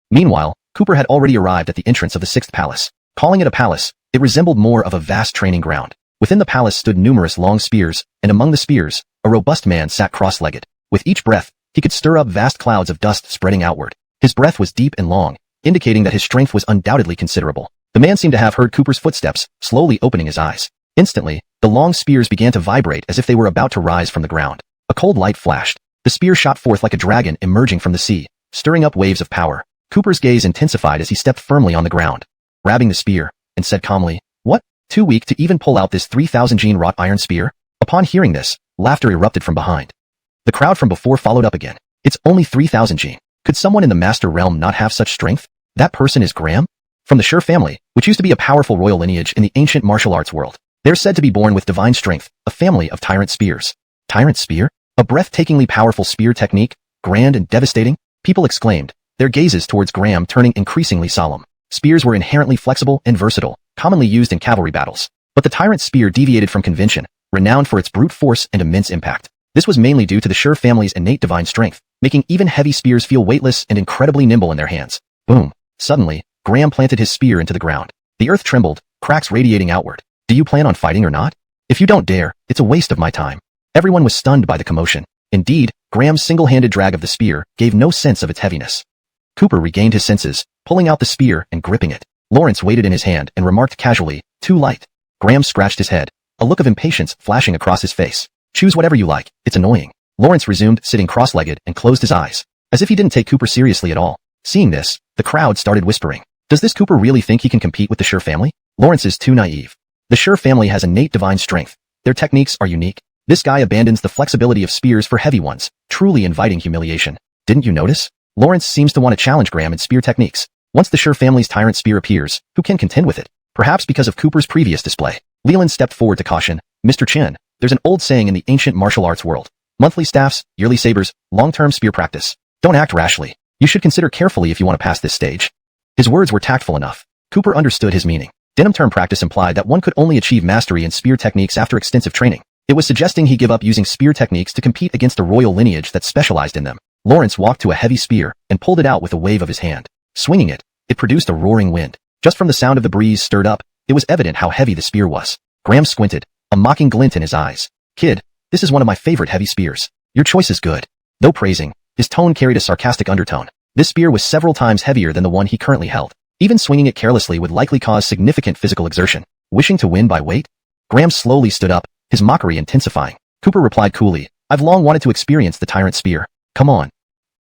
Meanwhile, Cooper had already arrived at the entrance of the 6th palace. Calling it a palace, it resembled more of a vast training ground. Within the palace stood numerous long spears, and among the spears, a robust man sat cross-legged. With each breath, he could stir up vast clouds of dust spreading outward. His breath was deep and long, indicating that his strength was undoubtedly considerable. The man seemed to have heard Cooper's footsteps, slowly opening his eyes. Instantly, the long spears began to vibrate as if they were about to rise from the ground. A cold light flashed. The spear shot forth like a dragon emerging from the sea, stirring up waves of power. Cooper's gaze intensified as he stepped firmly on the ground, grabbing the spear, and said calmly, What? Too weak to even pull out this 3,000 gene wrought iron spear? Upon hearing this, laughter erupted from behind. The crowd from before followed up again. It's only 3,000 gene. Could someone in the Master Realm not have such strength? That person is Graham? From the Sure family, which used to be a powerful royal lineage in the ancient martial arts world. They're said to be born with divine strength, a family of Tyrant Spears. Tyrant Spear? A breathtakingly powerful spear technique, grand and devastating? People exclaimed, their gazes towards Graham turning increasingly solemn. Spears were inherently flexible and versatile, commonly used in cavalry battles. But the Tyrant Spear deviated from convention, renowned for its brute force and immense impact. This was mainly due to the Sure family's innate divine strength, making even heavy spears feel weightless and incredibly nimble in their hands. Boom. Suddenly, Graham planted his spear into the ground. The earth trembled, cracks radiating outward. Do you plan on fighting or not? If you don't dare, it's a waste of my time. Everyone was stunned by the commotion. Indeed, Graham's single-handed drag of the spear gave no sense of its heaviness. Cooper regained his senses, pulling out the spear and gripping it. Lawrence weighed it in his hand and remarked casually, "Too light." Graham scratched his head, a look of impatience flashing across his face. "Choose whatever you like, it's annoying." Lawrence resumed sitting cross-legged and closed his eyes, as if he didn't take Cooper seriously at all. Seeing this, the crowd started whispering. Does this Cooper really think he can compete with the Sure family? Lawrence is too naive. The Sure family has innate divine strength. Their techniques are unique. This guy abandons the flexibility of spears for heavy ones, truly inviting humiliation. Didn't you notice? Lawrence seems to want to challenge Graham in spear techniques. Once the Sure family's tyrant spear appears, who can contend with it? Perhaps because of Cooper's previous display. Leland stepped forward to caution, "Mr. Chen, there's an old saying in the ancient martial arts world. Monthly staffs, yearly sabers, long-term spear practice. Don't act rashly. You should consider carefully if you want to pass this stage." His words were tactful enough. Cooper understood his meaning. Denim-term practice implied that one could only achieve mastery in spear techniques after extensive training. It was suggesting he give up using spear techniques to compete against a royal lineage that specialized in them. Lawrence walked to a heavy spear and pulled it out with a wave of his hand. Swinging it, it produced a roaring wind. Just from the sound of the breeze stirred up, it was evident how heavy the spear was. Graham squinted, a mocking glint in his eyes. "Kid, this is one of my favorite heavy spears. Your choice is good." Though praising, his tone carried a sarcastic undertone. This spear was several times heavier than the one he currently held. Even swinging it carelessly would likely cause significant physical exertion. Wishing to win by weight? Graham slowly stood up, his mockery intensifying. Cooper replied coolly, "I've long wanted to experience the tyrant spear. Come on."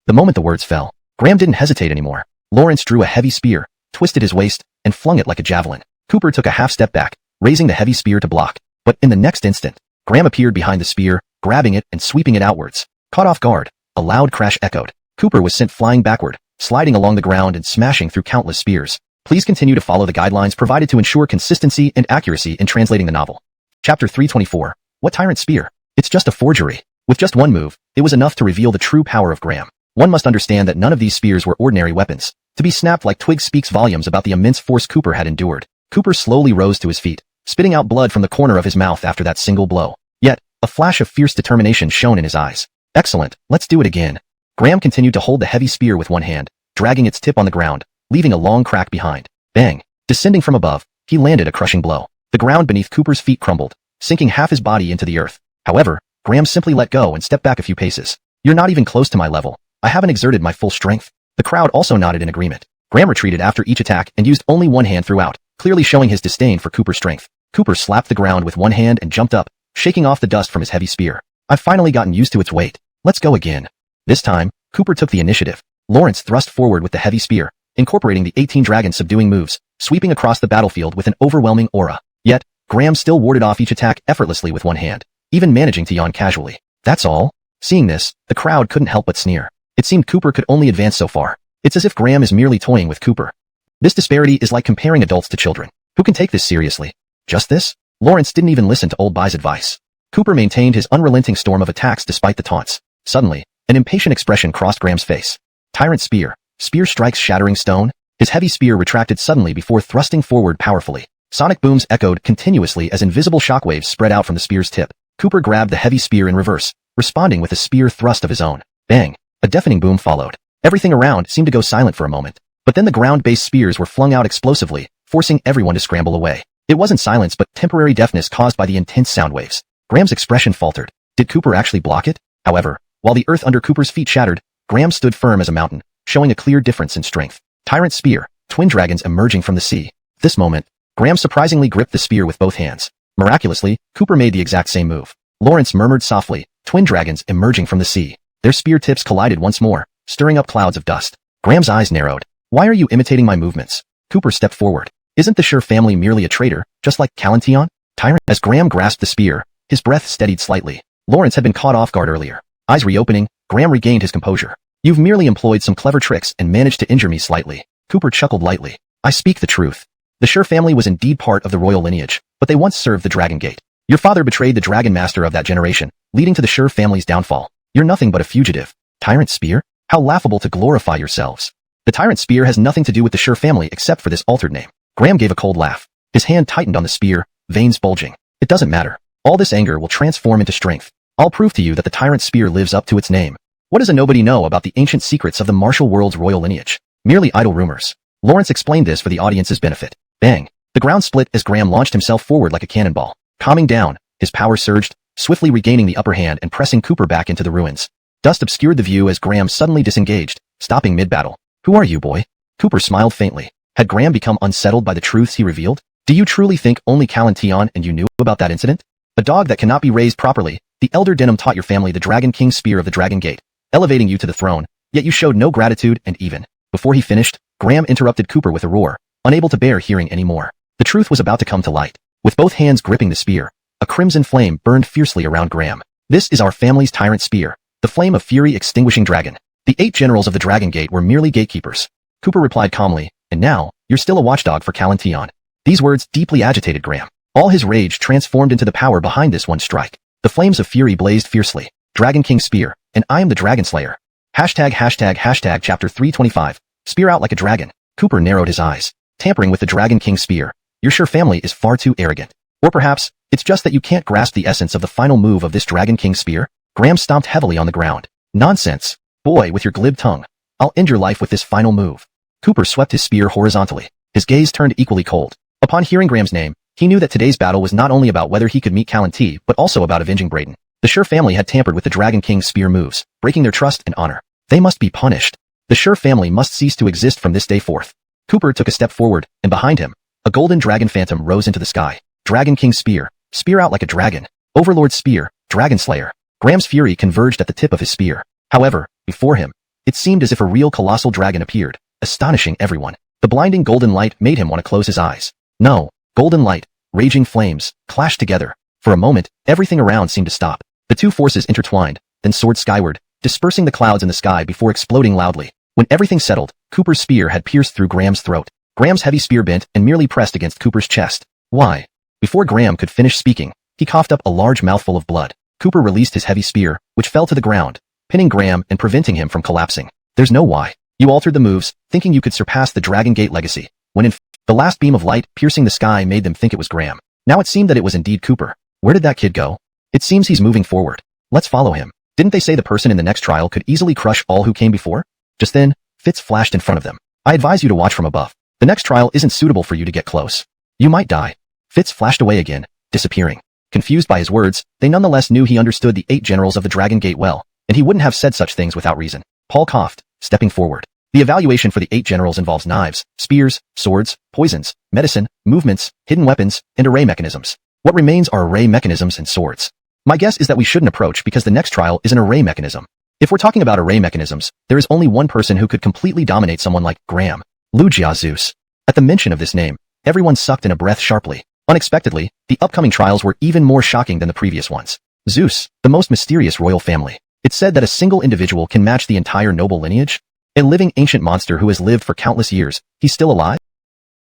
The moment the words fell, Graham didn't hesitate anymore. Lawrence drew a heavy spear, twisted his waist, and flung it like a javelin. Cooper took a half step back, raising the heavy spear to block. But in the next instant, Graham appeared behind the spear, grabbing it and sweeping it outwards. Caught off guard, a loud crash echoed. Cooper was sent flying backward, sliding along the ground and smashing through countless spears. Please continue to follow the guidelines provided to ensure consistency and accuracy in translating the novel. Chapter 324. What tyrant spear? It's just a forgery. With just one move, it was enough to reveal the true power of Graham. One must understand that none of these spears were ordinary weapons. To be snapped like twigs speaks volumes about the immense force Cooper had endured. Cooper slowly rose to his feet, spitting out blood from the corner of his mouth after that single blow. Yet, a flash of fierce determination shone in his eyes. "Excellent, let's do it again." Graham continued to hold the heavy spear with one hand, dragging its tip on the ground, leaving a long crack behind. Bang! Descending from above, he landed a crushing blow. The ground beneath Cooper's feet crumbled, sinking half his body into the earth. However, Graham simply let go and stepped back a few paces. "You're not even close to my level. I haven't exerted my full strength." The crowd also nodded in agreement. Graham retreated after each attack and used only one hand throughout, clearly showing his disdain for Cooper's strength. Cooper slapped the ground with one hand and jumped up, shaking off the dust from his heavy spear. "I've finally gotten used to its weight. Let's go again." This time, Cooper took the initiative. Lawrence thrust forward with the heavy spear, incorporating the 18 dragon subduing moves, sweeping across the battlefield with an overwhelming aura. Yet, Graham still warded off each attack effortlessly with one hand, even managing to yawn casually. "That's all?" Seeing this, the crowd couldn't help but sneer. It seemed Cooper could only advance so far. It's as if Graham is merely toying with Cooper. This disparity is like comparing adults to children. Who can take this seriously? Just this? Lawrence didn't even listen to old Bai's advice. Cooper maintained his unrelenting storm of attacks despite the taunts. Suddenly, an impatient expression crossed Graham's face. Tyrant spear. Spear strikes shattering stone. His heavy spear retracted suddenly before thrusting forward powerfully. Sonic booms echoed continuously as invisible shockwaves spread out from the spear's tip. Cooper grabbed the heavy spear in reverse, responding with a spear thrust of his own. Bang! A deafening boom followed. Everything around seemed to go silent for a moment. But then the ground-based spears were flung out explosively, forcing everyone to scramble away. It wasn't silence but temporary deafness caused by the intense sound waves. Graham's expression faltered. Did Cooper actually block it? However, while the earth under Cooper's feet shattered, Graham stood firm as a mountain, showing a clear difference in strength. Tyrant spear, twin dragons emerging from the sea. At this moment, Graham surprisingly gripped the spear with both hands. Miraculously, Cooper made the exact same move. Lawrence murmured softly, twin dragons emerging from the sea. Their spear tips collided once more, stirring up clouds of dust. Graham's eyes narrowed. "Why are you imitating my movements?" Cooper stepped forward. "Isn't the Sure family merely a traitor, just like Calantion?" Tyrant. As Graham grasped the spear, his breath steadied slightly. Lawrence had been caught off guard earlier. Eyes reopening, Graham regained his composure. "You've merely employed some clever tricks and managed to injure me slightly." Cooper chuckled lightly. "I speak the truth. The Sure family was indeed part of the royal lineage, but they once served the Dragon Gate. Your father betrayed the Dragon Master of that generation, leading to the Sure family's downfall. You're nothing but a fugitive." Tyrant spear? How laughable to glorify yourselves. The Tyrant spear has nothing to do with the Sure family except for this altered name. Graham gave a cold laugh. His hand tightened on the spear, veins bulging. "It doesn't matter. All this anger will transform into strength. I'll prove to you that the Tyrant spear lives up to its name. What does a nobody know about the ancient secrets of the martial world's royal lineage? Merely idle rumors." Lawrence explained this for the audience's benefit. Bang! The ground split as Graham launched himself forward like a cannonball. Calming down, his power surged, swiftly regaining the upper hand and pressing Cooper back into the ruins. Dust obscured the view as Graham suddenly disengaged, stopping mid-battle. "Who are you, boy?" Cooper smiled faintly. Had Graham become unsettled by the truths he revealed? "Do you truly think only Tion and you knew about that incident? A dog that cannot be raised properly. The elder Denim taught your family the Dragon King spear of the Dragon Gate, elevating you to the throne, yet you showed no gratitude and even." Before he finished, Graham interrupted Cooper with a roar, unable to bear hearing any more. The truth was about to come to light. With both hands gripping the spear, a crimson flame burned fiercely around Graham. "This is our family's tyrant spear, the flame of fury extinguishing dragon. The 8 generals of the Dragon Gate were merely gatekeepers." Cooper replied calmly, "And now, you're still a watchdog for Tion." These words deeply agitated Graham. All his rage transformed into the power behind this one strike. The flames of fury blazed fiercely. "Dragon King spear, and I am the Dragon Slayer." Chapter 325. Spear out like a dragon. Cooper narrowed his eyes. "Tampering with the Dragon King spear. Your sure family is far too arrogant. Or perhaps, it's just that you can't grasp the essence of the final move of this Dragon King spear." Graham stomped heavily on the ground. "Nonsense. Boy, with your glib tongue. I'll end your life with this final move." Cooper swept his spear horizontally. His gaze turned equally cold. Upon hearing Graham's name, he knew that today's battle was not only about whether he could meet Tion, but also about avenging Brayden. The Sure family had tampered with the Dragon King's spear moves, breaking their trust and honor. They must be punished. The Sure family must cease to exist from this day forth. Cooper took a step forward, and behind him, a golden dragon phantom rose into the sky. "Dragon King spear. Spear out like a dragon. Overlord spear. Dragon Slayer." Graham's fury converged at the tip of his spear. However, before him, it seemed as if a real colossal dragon appeared, astonishing everyone. The blinding golden light made him want to close his eyes. No, golden light, raging flames, clashed together. For a moment, everything around seemed to stop. The two forces intertwined, then soared skyward, dispersing the clouds in the sky before exploding loudly. When everything settled, Cooper's spear had pierced through Graham's throat. Graham's heavy spear bent and merely pressed against Cooper's chest. "Why?" Before Graham could finish speaking, he coughed up a large mouthful of blood. Cooper released his heavy spear, which fell to the ground, pinning Graham and preventing him from collapsing. "There's no why. You altered the moves, thinking you could surpass the Dragon Gate legacy, when in the last beam of light piercing the sky made them think it was Graham. Now it seemed that it was indeed Cooper. Where did that kid go? It seems he's moving forward. Let's follow him. Didn't they say the person in the next trial could easily crush all who came before?" Just then, Fitz flashed in front of them. "I advise you to watch from above. The next trial isn't suitable for you to get close. You might die." Fitz flashed away again, disappearing. Confused by his words, they nonetheless knew he understood the 8 generals of the Dragon Gate well, and he wouldn't have said such things without reason. Paul coughed, stepping forward. "The evaluation for the 8 generals involves knives, spears, swords, poisons, medicine, movements, hidden weapons, and array mechanisms. What remains are array mechanisms and swords. My guess is that we shouldn't approach because the next trial is an array mechanism. If we're talking about array mechanisms, there is only one person who could completely dominate someone like Graham. Lugia Zeus." At the mention of this name, everyone sucked in a breath sharply. Unexpectedly, the upcoming trials were even more shocking than the previous ones. Zeus, the most mysterious royal family. It's said that a single individual can match the entire noble lineage? A living ancient monster who has lived for countless years, he's still alive?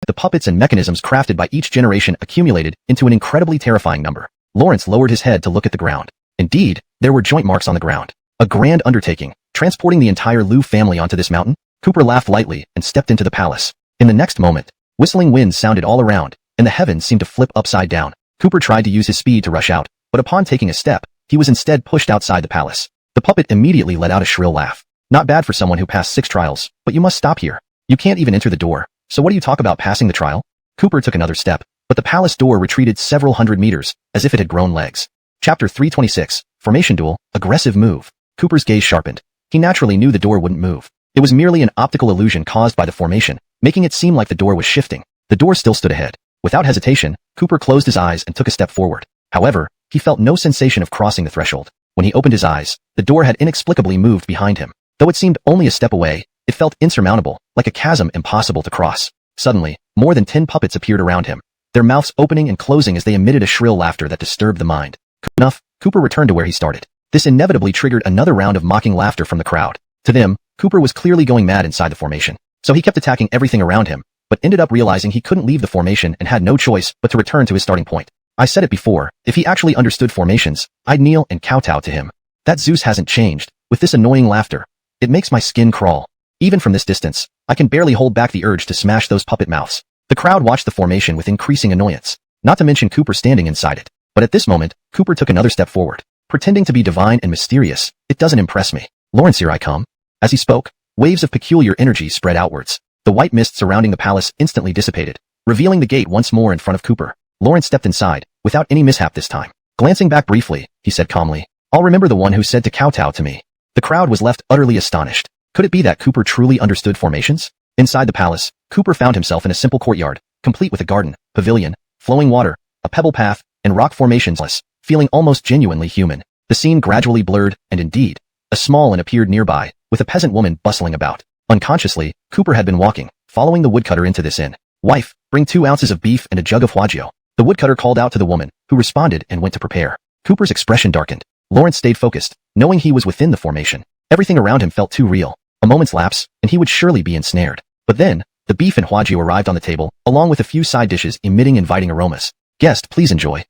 The puppets and mechanisms crafted by each generation accumulated into an incredibly terrifying number. Lawrence lowered his head to look at the ground. Indeed, there were joint marks on the ground. A grand undertaking, transporting the entire Liu family onto this mountain? Cooper laughed lightly and stepped into the palace. In the next moment, whistling winds sounded all around, and the heavens seemed to flip upside down. Cooper tried to use his speed to rush out, but upon taking a step, he was instead pushed outside the palace. The puppet immediately let out a shrill laugh. "Not bad for someone who passed 6 trials, but you must stop here. You can't even enter the door, so what do you talk about passing the trial?" Cooper took another step, but the palace door retreated several hundred meters, as if it had grown legs. Chapter 326, Formation Duel, Aggressive Move. Cooper's gaze sharpened. He naturally knew the door wouldn't move. It was merely an optical illusion caused by the formation, making it seem like the door was shifting. The door still stood ahead. Without hesitation, Cooper closed his eyes and took a step forward. However, he felt no sensation of crossing the threshold. When he opened his eyes, the door had inexplicably moved behind him. Though it seemed only a step away, it felt insurmountable, like a chasm impossible to cross. Suddenly, more than 10 puppets appeared around him, their mouths opening and closing as they emitted a shrill laughter that disturbed the mind. Enough, Cooper returned to where he started. This inevitably triggered another round of mocking laughter from the crowd. To them, Cooper was clearly going mad inside the formation. So he kept attacking everything around him, but ended up realizing he couldn't leave the formation and had no choice but to return to his starting point. I said it before, if he actually understood formations, I'd kneel and kowtow to him. That Zeus hasn't changed, with this annoying laughter. It makes my skin crawl. Even from this distance, I can barely hold back the urge to smash those puppet mouths. The crowd watched the formation with increasing annoyance, not to mention Cooper standing inside it. But at this moment, Cooper took another step forward. Pretending to be divine and mysterious, it doesn't impress me. "Lawrence, here I come." As he spoke, waves of peculiar energy spread outwards. The white mist surrounding the palace instantly dissipated, revealing the gate once more in front of Cooper. Lawrence stepped inside, without any mishap this time. Glancing back briefly, he said calmly, I'll remember the one who said to kowtow to me. The crowd was left utterly astonished. Could it be that Cooper truly understood formations? Inside the palace, Cooper found himself in a simple courtyard, complete with a garden, pavilion, flowing water, a pebble path, and rock formations, feeling almost genuinely human. The scene gradually blurred, and indeed, a small inn appeared nearby, with a peasant woman bustling about. Unconsciously, Cooper had been walking, following the woodcutter into this inn. Wife, bring 2 ounces of beef and a jug of huajio. The woodcutter called out to the woman, who responded and went to prepare. Cooper's expression darkened. Lawrence stayed focused, knowing he was within the formation. Everything around him felt too real. A moment's lapse, and he would surely be ensnared. But then, the beef and huajio arrived on the table, along with a few side dishes emitting inviting aromas. Guest, please enjoy.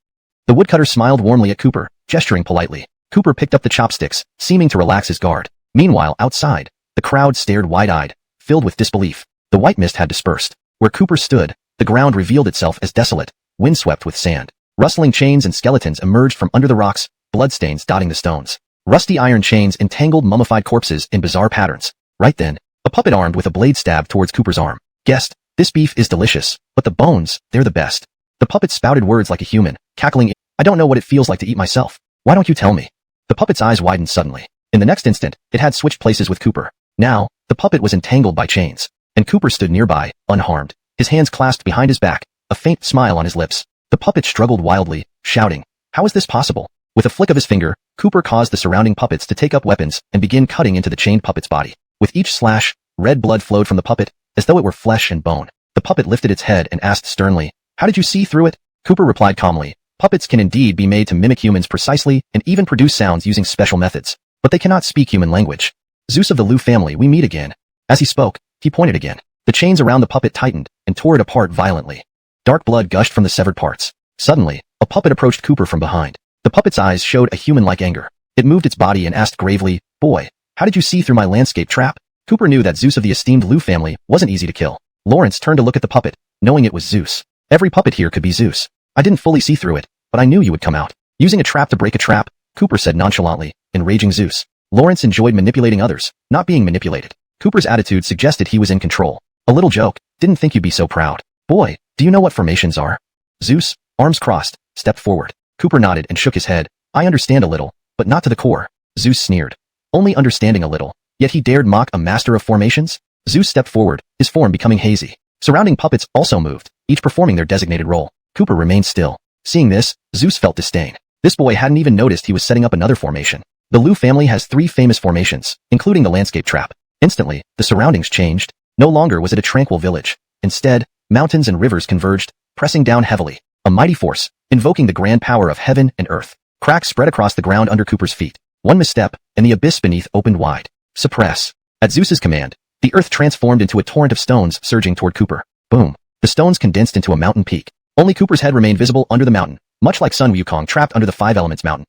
The woodcutter smiled warmly at Cooper, gesturing politely. Cooper picked up the chopsticks, seeming to relax his guard. Meanwhile, outside, the crowd stared wide-eyed, filled with disbelief. The white mist had dispersed. Where Cooper stood, the ground revealed itself as desolate, windswept with sand. Rustling chains and skeletons emerged from under the rocks, bloodstains dotting the stones. Rusty iron chains entangled mummified corpses in bizarre patterns. Right then, a puppet armed with a blade stabbed towards Cooper's arm. Guest, this beef is delicious, but the bones, they're the best. The puppet spouted words like a human, cackling, I don't know what it feels like to eat myself. Why don't you tell me? The puppet's eyes widened suddenly. In the next instant, it had switched places with Cooper. Now, the puppet was entangled by chains, and Cooper stood nearby, unharmed, his hands clasped behind his back, a faint smile on his lips. The puppet struggled wildly, shouting, how is this possible? With a flick of his finger, Cooper caused the surrounding puppets to take up weapons and begin cutting into the chained puppet's body. With each slash, red blood flowed from the puppet, as though it were flesh and bone. The puppet lifted its head and asked sternly, how did you see through it? Cooper replied calmly, puppets can indeed be made to mimic humans precisely and even produce sounds using special methods, but they cannot speak human language. Zeus of the Liu family, we meet again. As he spoke, he pointed again. The chains around the puppet tightened and tore it apart violently. Dark blood gushed from the severed parts. Suddenly, a puppet approached Cooper from behind. The puppet's eyes showed a human-like anger. It moved its body and asked gravely, boy, how did you see through my landscape trap? Cooper knew that Zeus of the esteemed Liu family wasn't easy to kill. Lawrence turned to look at the puppet, knowing it was Zeus. Every puppet here could be Zeus. I didn't fully see through it, but I knew you would come out. Using a trap to break a trap, Cooper said nonchalantly, enraging Zeus. Lawrence enjoyed manipulating others, not being manipulated. Cooper's attitude suggested he was in control. A little joke, didn't think you'd be so proud. Boy, do you know what formations are? Zeus, arms crossed, stepped forward. Cooper nodded and shook his head. I understand a little, but not to the core. Zeus sneered. Only understanding a little, yet he dared mock a master of formations? Zeus stepped forward, his form becoming hazy. Surrounding puppets also moved, each performing their designated role. Cooper remained still. Seeing this, Zeus felt disdain. This boy hadn't even noticed he was setting up another formation. The Liu family has 3 famous formations, including the landscape trap. Instantly, the surroundings changed. No longer was it a tranquil village. Instead, mountains and rivers converged, pressing down heavily. A mighty force, invoking the grand power of heaven and earth. Cracks spread across the ground under Cooper's feet. One misstep, and the abyss beneath opened wide. Suppress. At Zeus's command, the earth transformed into a torrent of stones surging toward Cooper. Boom. The stones condensed into a mountain peak. Only Cooper's head remained visible under the mountain, much like Sun Wukong trapped under the 5 Elements mountain.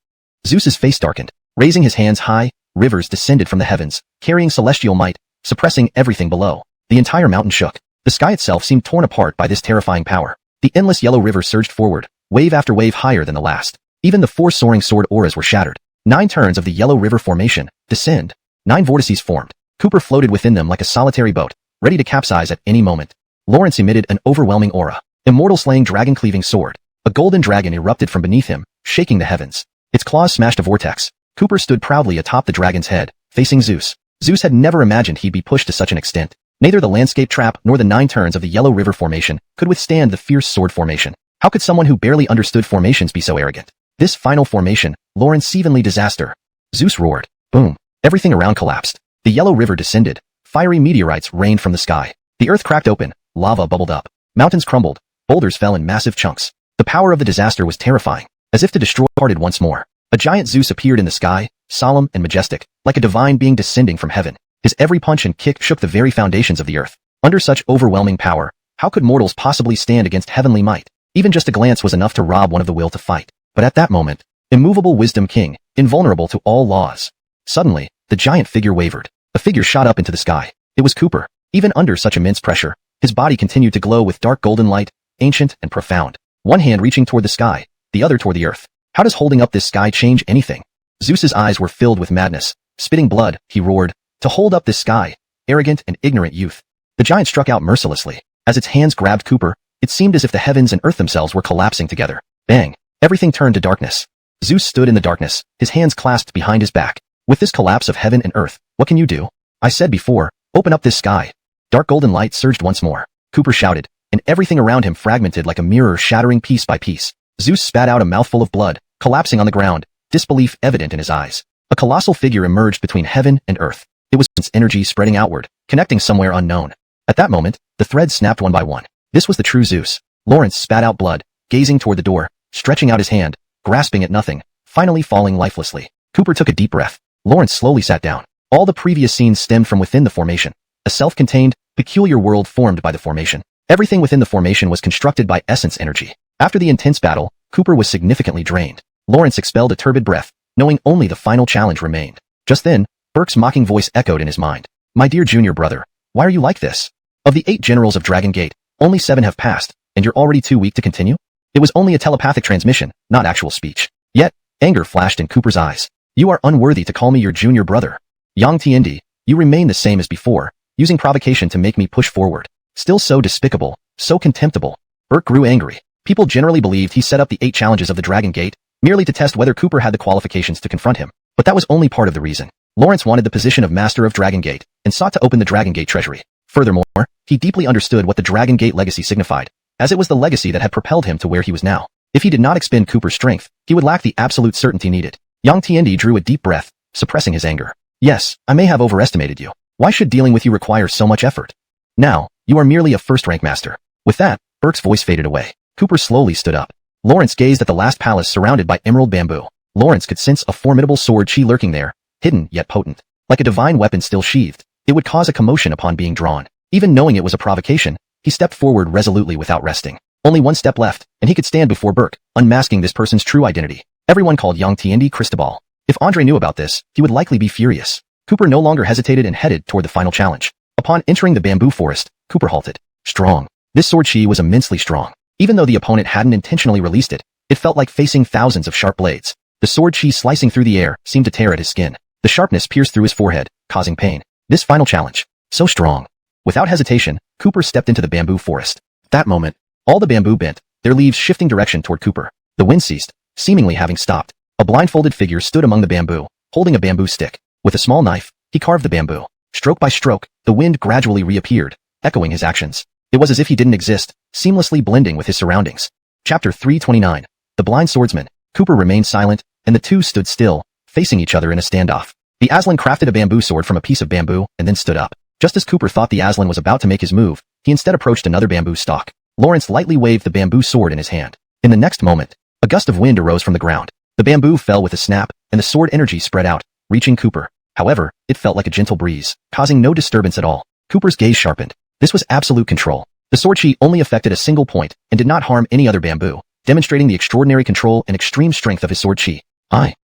Zeus's face darkened. Raising his hands high, rivers descended from the heavens, carrying celestial might, suppressing everything below. The entire mountain shook. The sky itself seemed torn apart by this terrifying power. The endless yellow river surged forward, wave after wave higher than the last. Even the 4 soaring sword auras were shattered. 9 turns of the yellow river formation, descend. 9 vortices formed. Cooper floated within them like a solitary boat, ready to capsize at any moment. Lawrence emitted an overwhelming aura. Immortal slaying dragon-cleaving sword. A golden dragon erupted from beneath him, shaking the heavens. Its claws smashed a vortex. Cooper stood proudly atop the dragon's head, facing Zeus. Zeus had never imagined he'd be pushed to such an extent. Neither the landscape trap nor the 9 turns of the yellow river formation could withstand the fierce sword formation. How could someone who barely understood formations be so arrogant? This final formation, Lawrence evenly disaster. Zeus roared. Boom. Everything around collapsed. The yellow river descended. Fiery meteorites rained from the sky. The earth cracked open. Lava bubbled up. Mountains crumbled. Boulders fell in massive chunks. The power of the disaster was terrifying. As if to destroy parted once more. A giant Zeus appeared in the sky, solemn and majestic, like a divine being descending from heaven. His every punch and kick shook the very foundations of the earth. Under such overwhelming power, how could mortals possibly stand against heavenly might? Even just a glance was enough to rob one of the will to fight. But at that moment, immovable wisdom king, invulnerable to all laws. Suddenly, the giant figure wavered. A figure shot up into the sky. It was Cooper. Even under such immense pressure, his body continued to glow with dark golden light, ancient and profound. One hand reaching toward the sky, the other toward the earth. How does holding up this sky change anything? Zeus's eyes were filled with madness. Spitting blood, he roared, to hold up this sky, arrogant and ignorant youth. The giant struck out mercilessly. As its hands grabbed Cooper, it seemed as if the heavens and earth themselves were collapsing together. Bang! Everything turned to darkness. Zeus stood in the darkness, his hands clasped behind his back. With this collapse of heaven and earth, what can you do? I said before, open up this sky. Dark golden light surged once more. Cooper shouted, and everything around him fragmented like a mirror, shattering piece by piece. Zeus spat out a mouthful of blood, collapsing on the ground, disbelief evident in his eyes. A colossal figure emerged between heaven and earth. It was its energy spreading outward, connecting somewhere unknown. At that moment, the threads snapped one by one. This was the true Zeus. Lawrence spat out blood, gazing toward the door, stretching out his hand, grasping at nothing, finally falling lifelessly. Cooper took a deep breath. Lawrence slowly sat down. All the previous scenes stemmed from within the formation. A self-contained, peculiar world formed by the formation. Everything within the formation was constructed by essence energy. After the intense battle, Cooper was significantly drained. Lawrence expelled a turbid breath, knowing only the final challenge remained. Just then, Burke's mocking voice echoed in his mind. My dear junior brother, why are you like this? Of the 8 generals of Dragon Gate, only 7 have passed, and you're already too weak to continue? It was only a telepathic transmission, not actual speech. Yet, anger flashed in Cooper's eyes. You are unworthy to call me your junior brother. Yang Tiandi, you remain the same as before, using provocation to make me push forward. Still so despicable, so contemptible. Burke grew angry. People generally believed he set up the 8 challenges of the Dragon Gate, merely to test whether Cooper had the qualifications to confront him. But that was only part of the reason. Lawrence wanted the position of Master of Dragon Gate, and sought to open the Dragon Gate treasury. Furthermore, he deeply understood what the Dragon Gate legacy signified, as it was the legacy that had propelled him to where he was now. If he did not expend Cooper's strength, he would lack the absolute certainty needed. Yang Tiandi drew a deep breath, suppressing his anger. Yes, I may have overestimated you. Why should dealing with you require so much effort? Now, you are merely a first-rank master. With that, Burke's voice faded away. Cooper slowly stood up. Lawrence gazed at the last palace surrounded by emerald bamboo. Lawrence could sense a formidable sword chi lurking there, hidden yet potent. Like a divine weapon still sheathed, it would cause a commotion upon being drawn. Even knowing it was a provocation, he stepped forward resolutely without resting. Only one step left, and he could stand before Burke, unmasking this person's true identity. Everyone called Yang Tiandi Cristobal. If Andre knew about this, he would likely be furious. Cooper no longer hesitated and headed toward the final challenge. Upon entering the bamboo forest, Cooper halted. Strong. This sword chi was immensely strong. Even though the opponent hadn't intentionally released it, it felt like facing thousands of sharp blades. The sword chi slicing through the air seemed to tear at his skin. The sharpness pierced through his forehead, causing pain. This final challenge. So strong. Without hesitation, Cooper stepped into the bamboo forest. At that moment, all the bamboo bent, their leaves shifting direction toward Cooper. The wind ceased, seemingly having stopped. A blindfolded figure stood among the bamboo, holding a bamboo stick. With a small knife, he carved the bamboo. Stroke by stroke, the wind gradually reappeared, echoing his actions. It was as if he didn't exist, seamlessly blending with his surroundings. Chapter 329. The Blind Swordsman. Cooper remained silent, and the two stood still, facing each other in a standoff. The Aslan crafted a bamboo sword from a piece of bamboo, and then stood up. Just as Cooper thought the Aslan was about to make his move, he instead approached another bamboo stalk. Lawrence lightly waved the bamboo sword in his hand. In the next moment, a gust of wind arose from the ground. The bamboo fell with a snap, and the sword energy spread out, reaching Cooper. However, it felt like a gentle breeze, causing no disturbance at all. Cooper's gaze sharpened. This was absolute control. The sword chi only affected a single point, and did not harm any other bamboo, demonstrating the extraordinary control and extreme strength of his sword chi.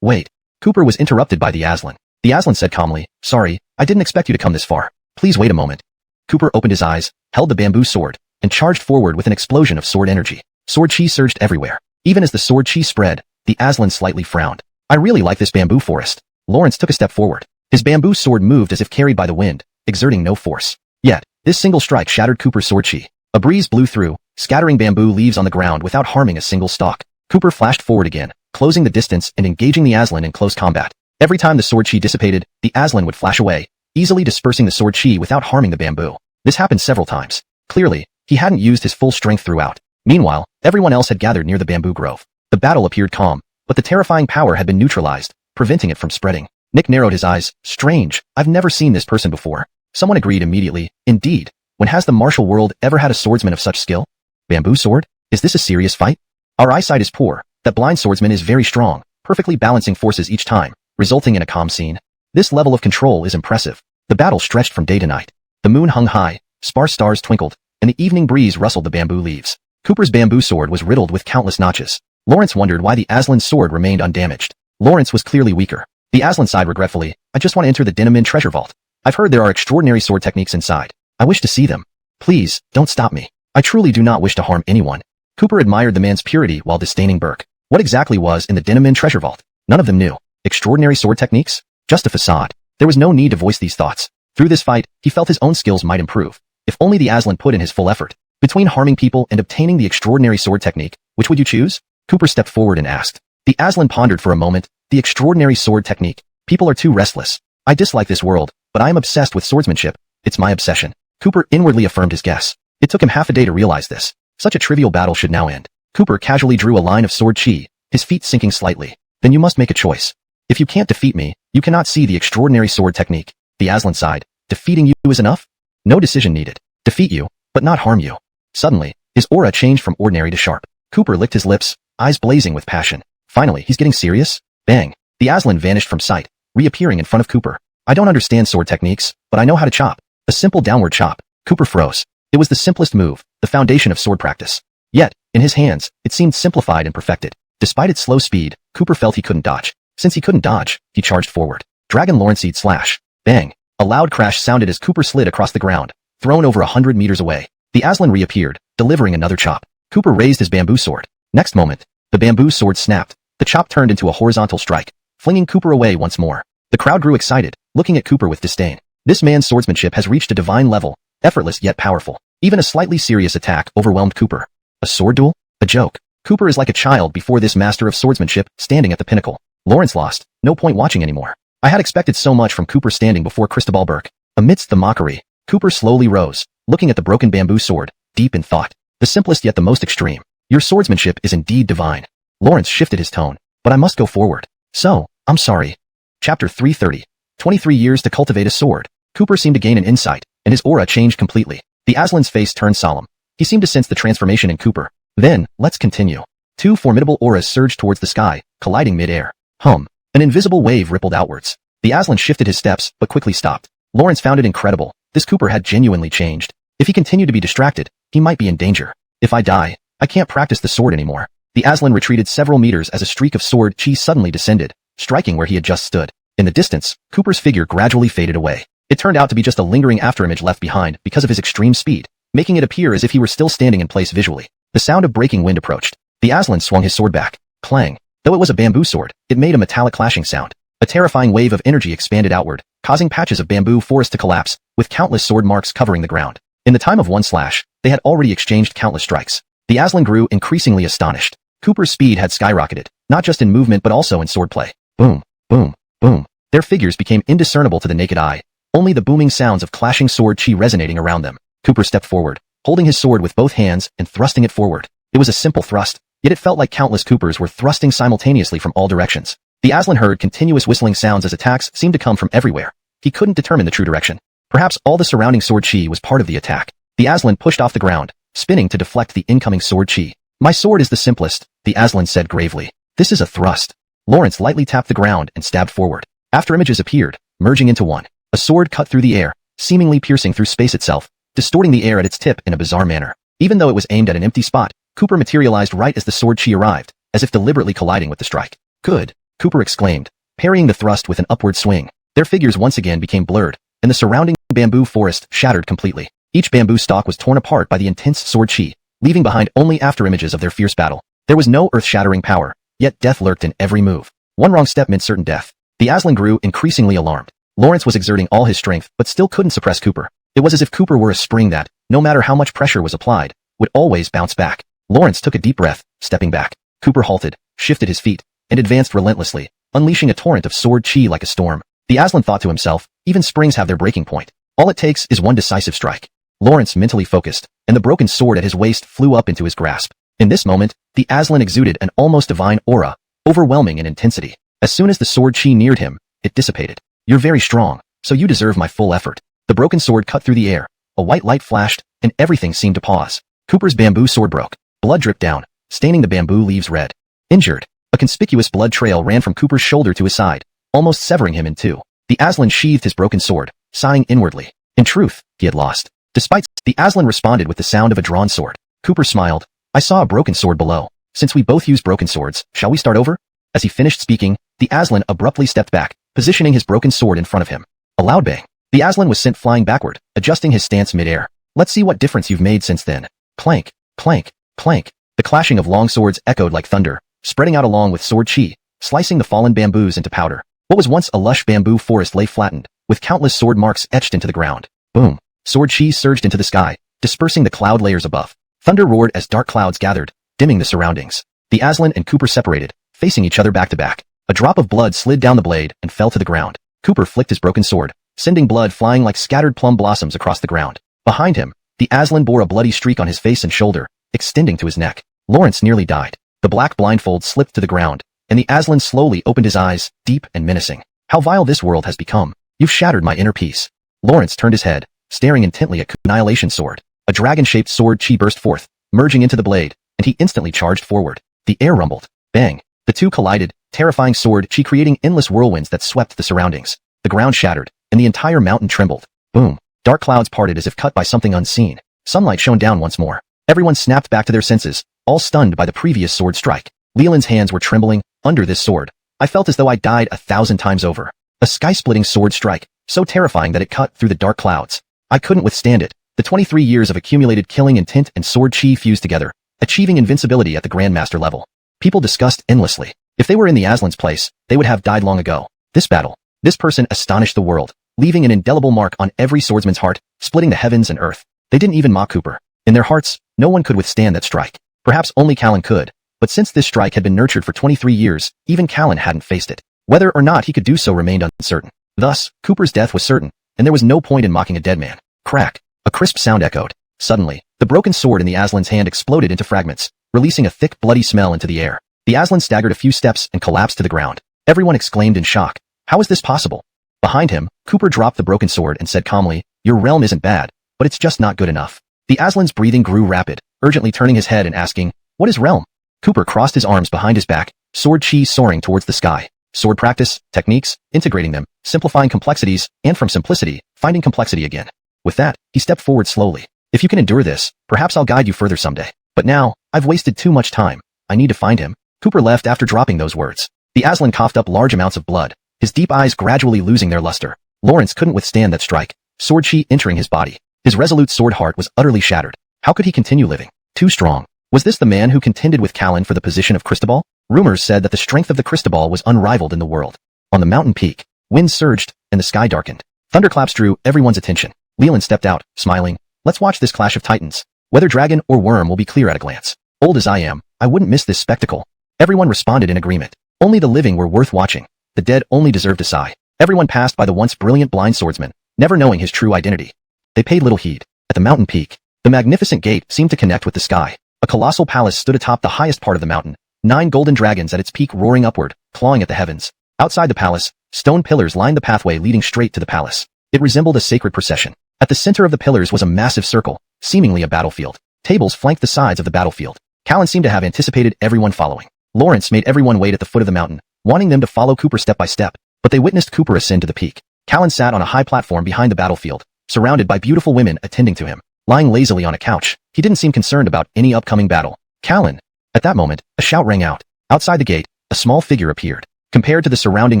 Wait. Cooper was interrupted by the Aslan. The Aslan said calmly, Sorry, I didn't expect you to come this far. Please wait a moment. Cooper opened his eyes, held the bamboo sword, and charged forward with an explosion of sword energy. Sword chi surged everywhere. Even as the sword chi spread, the Aslan slightly frowned. I really like this bamboo forest. Lawrence took a step forward. His bamboo sword moved as if carried by the wind, exerting no force. Yet, this single strike shattered Cooper's sword chi. A breeze blew through, scattering bamboo leaves on the ground without harming a single stalk. Cooper flashed forward again, closing the distance and engaging the Aslan in close combat. Every time the sword chi dissipated, the Aslan would flash away, easily dispersing the sword chi without harming the bamboo. This happened several times. Clearly, he hadn't used his full strength throughout. Meanwhile, everyone else had gathered near the bamboo grove. The battle appeared calm, but the terrifying power had been neutralized, preventing it from spreading. Nick narrowed his eyes. Strange, I've never seen this person before. Someone agreed immediately. Indeed, when has the martial world ever had a swordsman of such skill? Bamboo sword? Is this a serious fight? Our eyesight is poor. That blind swordsman is very strong, perfectly balancing forces each time, resulting in a calm scene. This level of control is impressive. The battle stretched from day to night. The moon hung high, sparse stars twinkled, and the evening breeze rustled the bamboo leaves. Cooper's bamboo sword was riddled with countless notches. Lawrence wondered why the Aslan's sword remained undamaged. Lawrence was clearly weaker. The Aslan sighed regretfully. I just want to enter the Dinamin treasure vault. I've heard there are extraordinary sword techniques inside. I wish to see them. Please, don't stop me. I truly do not wish to harm anyone. Cooper admired the man's purity while disdaining Burke. What exactly was in the Dinamin treasure vault? None of them knew. Extraordinary sword techniques? Just a facade. There was no need to voice these thoughts. Through this fight, he felt his own skills might improve. If only the Aslan put in his full effort. Between harming people and obtaining the extraordinary sword technique, which would you choose? Cooper stepped forward and asked. The Aslan pondered for a moment. The extraordinary sword technique. People are too restless. I dislike this world, but I am obsessed with swordsmanship. It's my obsession. Cooper inwardly affirmed his guess. It took him half a day to realize this. Such a trivial battle should now end. Cooper casually drew a line of sword chi, his feet sinking slightly. Then you must make a choice. If you can't defeat me, you cannot see the extraordinary sword technique. The Aslan sighed. Defeating you is enough? No decision needed. Defeat you, but not harm you. Suddenly, his aura changed from ordinary to sharp. Cooper licked his lips, eyes blazing with passion. Finally, he's getting serious? Bang. The Aslan vanished from sight, reappearing in front of Cooper. I don't understand sword techniques, but I know how to chop. A simple downward chop. Cooper froze. It was the simplest move, the foundation of sword practice. Yet, in his hands, it seemed simplified and perfected. Despite its slow speed, Cooper felt he couldn't dodge. Since he couldn't dodge, he charged forward. Dragon Lorn Seed Slash. Bang. A loud crash sounded as Cooper slid across the ground, thrown over 100 meters away. The Aslan reappeared, delivering another chop. Cooper raised his bamboo sword. Next moment, the bamboo sword snapped. The chop turned into a horizontal strike, flinging Cooper away once more. The crowd grew excited, looking at Cooper with disdain. This man's swordsmanship has reached a divine level, effortless yet powerful. Even a slightly serious attack overwhelmed Cooper. A sword duel? A joke. Cooper is like a child before this master of swordsmanship, standing at the pinnacle. Lawrence lost. No point watching anymore. I had expected so much from Cooper standing before Cristobal Burke. Amidst the mockery, Cooper slowly rose, looking at the broken bamboo sword, deep in thought. The simplest yet the most extreme. Your swordsmanship is indeed divine. Lawrence shifted his tone. But I must go forward. So, I'm sorry. Chapter 330. 23 years to cultivate a sword. Cooper seemed to gain an insight, and his aura changed completely. The Aslan's face turned solemn. He seemed to sense the transformation in Cooper. Then, let's continue. Two formidable auras surged towards the sky, colliding mid-air. Hum. An invisible wave rippled outwards. The Aslan shifted his steps, but quickly stopped. Lawrence found it incredible. This Cooper had genuinely changed. If he continued to be distracted, he might be in danger. If I die, I can't practice the sword anymore. The Aslan retreated several meters as a streak of sword chi suddenly descended, striking where he had just stood. In the distance, Cooper's figure gradually faded away. It turned out to be just a lingering afterimage left behind because of his extreme speed, making it appear as if he were still standing in place visually. The sound of breaking wind approached. The Aslan swung his sword back. Clang. Though it was a bamboo sword, it made a metallic clashing sound. A terrifying wave of energy expanded outward, causing patches of bamboo forest to collapse, with countless sword marks covering the ground. In the time of one slash, they had already exchanged countless strikes. The Aslan grew increasingly astonished. Cooper's speed had skyrocketed, not just in movement but also in swordplay. Boom, boom, boom. Their figures became indiscernible to the naked eye, only the booming sounds of clashing sword chi resonating around them. Cooper stepped forward, holding his sword with both hands and thrusting it forward. It was a simple thrust, yet it felt like countless Coopers were thrusting simultaneously from all directions. The Aslan heard continuous whistling sounds as attacks seemed to come from everywhere. He couldn't determine the true direction. Perhaps all the surrounding sword chi was part of the attack. The Aslan pushed off the ground, spinning to deflect the incoming sword chi. My sword is the simplest, the Aslan said gravely. This is a thrust. Lawrence lightly tapped the ground and stabbed forward. Afterimages appeared, merging into one. A sword cut through the air, seemingly piercing through space itself, distorting the air at its tip in a bizarre manner. Even though it was aimed at an empty spot, Cooper materialized right as the sword chi arrived, as if deliberately colliding with the strike. Good, Cooper exclaimed, parrying the thrust with an upward swing. Their figures once again became blurred, and the surrounding bamboo forest shattered completely. Each bamboo stalk was torn apart by the intense sword chi, leaving behind only afterimages of their fierce battle. There was no earth-shattering power, yet death lurked in every move. One wrong step meant certain death. The Aslan grew increasingly alarmed. Lawrence was exerting all his strength but still couldn't suppress Cooper. It was as if Cooper were a spring that, no matter how much pressure was applied, would always bounce back. Lawrence took a deep breath, stepping back. Cooper halted, shifted his feet, and advanced relentlessly, unleashing a torrent of sword chi like a storm. The Aslan thought to himself, even springs have their breaking point. All it takes is one decisive strike. Lawrence mentally focused, and the broken sword at his waist flew up into his grasp. In this moment, the Aslan exuded an almost divine aura, overwhelming in intensity. As soon as the sword chi neared him, it dissipated. You're very strong, so you deserve my full effort. The broken sword cut through the air, a white light flashed, and everything seemed to pause. Cooper's bamboo sword broke. Blood dripped down, staining the bamboo leaves red. Injured, a conspicuous blood trail ran from Cooper's shoulder to his side, almost severing him in two. The Aslan sheathed his broken sword, sighing inwardly. In truth, he had lost. Despite, the Aslan responded with the sound of a drawn sword. Cooper smiled. I saw a broken sword below. Since we both use broken swords, shall we start over? As he finished speaking, the Aslan abruptly stepped back, positioning his broken sword in front of him. A loud bang. The Aslan was sent flying backward, adjusting his stance mid-air. Let's see what difference you've made since then. Clank, clank, clank. The clashing of long swords echoed like thunder, spreading out along with sword chi, slicing the fallen bamboos into powder. What was once a lush bamboo forest lay flattened, with countless sword marks etched into the ground. Boom. Sword chi surged into the sky, dispersing the cloud layers above. Thunder roared as dark clouds gathered, dimming the surroundings. The Aslan and Cooper separated, facing each other back to back. A drop of blood slid down the blade and fell to the ground. Cooper flicked his broken sword, sending blood flying like scattered plum blossoms across the ground. Behind him, the Aslan bore a bloody streak on his face and shoulder, extending to his neck. Lawrence nearly died. The black blindfold slipped to the ground, and the Aslan slowly opened his eyes, deep and menacing. How vile this world has become. You've shattered my inner peace. Lawrence turned his head, staring intently at Cooper's annihilation sword. A dragon-shaped sword chi burst forth, merging into the blade, and he instantly charged forward. The air rumbled. Bang! The two collided, terrifying sword chi creating endless whirlwinds that swept the surroundings. The ground shattered, and the entire mountain trembled. Boom! Dark clouds parted as if cut by something unseen. Sunlight shone down once more. Everyone snapped back to their senses, all stunned by the previous sword strike. Leland's hands were trembling. Under this sword, I felt as though I died 1,000 times over. A sky-splitting sword strike, so terrifying that it cut through the dark clouds. I couldn't withstand it. The 23 years of accumulated killing intent and sword chi fused together, achieving invincibility at the Grandmaster level. People discussed endlessly. If they were in the Aslan's place, they would have died long ago. This battle, this person astonished the world, leaving an indelible mark on every swordsman's heart, splitting the heavens and earth. They didn't even mock Cooper. In their hearts, no one could withstand that strike. Perhaps only Callan could, but since this strike had been nurtured for 23 years, even Callan hadn't faced it. Whether or not he could do so remained uncertain. Thus, Cooper's death was certain, and there was no point in mocking a dead man. Crack! A crisp sound echoed. Suddenly, the broken sword in the Aslan's hand exploded into fragments, releasing a thick, bloody smell into the air. The Aslan staggered a few steps and collapsed to the ground. Everyone exclaimed in shock. How is this possible? Behind him, Cooper dropped the broken sword and said calmly, "Your realm isn't bad, but it's just not good enough." The Aslan's breathing grew rapid, urgently turning his head and asking, "What is realm?" Cooper crossed his arms behind his back, sword chi soaring towards the sky. Sword practice, techniques, integrating them, simplifying complexities, and from simplicity, finding complexity again. With that, he stepped forward slowly. "If you can endure this, perhaps I'll guide you further someday. But now, I've wasted too much time. I need to find him." Cooper left after dropping those words. The Aslan coughed up large amounts of blood, his deep eyes gradually losing their luster. Lawrence couldn't withstand that strike, sword chi entering his body. His resolute sword heart was utterly shattered. How could he continue living? Too strong. Was this the man who contended with Callan for the position of Cristobal? Rumors said that the strength of the Cristobal was unrivaled in the world. On the mountain peak, winds surged, and the sky darkened. Thunderclaps drew everyone's attention. Leland stepped out, smiling. "Let's watch this clash of titans. Whether dragon or worm will be clear at a glance. Old as I am, I wouldn't miss this spectacle." Everyone responded in agreement. Only the living were worth watching. The dead only deserved a sigh. Everyone passed by the once brilliant blind swordsman, never knowing his true identity. They paid little heed. At the mountain peak, the magnificent gate seemed to connect with the sky. A colossal palace stood atop the highest part of the mountain, 9 golden dragons at its peak roaring upward, clawing at the heavens. Outside the palace, stone pillars lined the pathway leading straight to the palace. It resembled a sacred procession. At the center of the pillars was a massive circle, seemingly a battlefield. Tables flanked the sides of the battlefield. Callan seemed to have anticipated everyone following. Lawrence made everyone wait at the foot of the mountain, wanting them to follow Cooper step by step, but they witnessed Cooper ascend to the peak. Callan sat on a high platform behind the battlefield, surrounded by beautiful women attending to him. Lying lazily on a couch, he didn't seem concerned about any upcoming battle. Callan! At that moment, a shout rang out. Outside the gate, a small figure appeared. Compared to the surrounding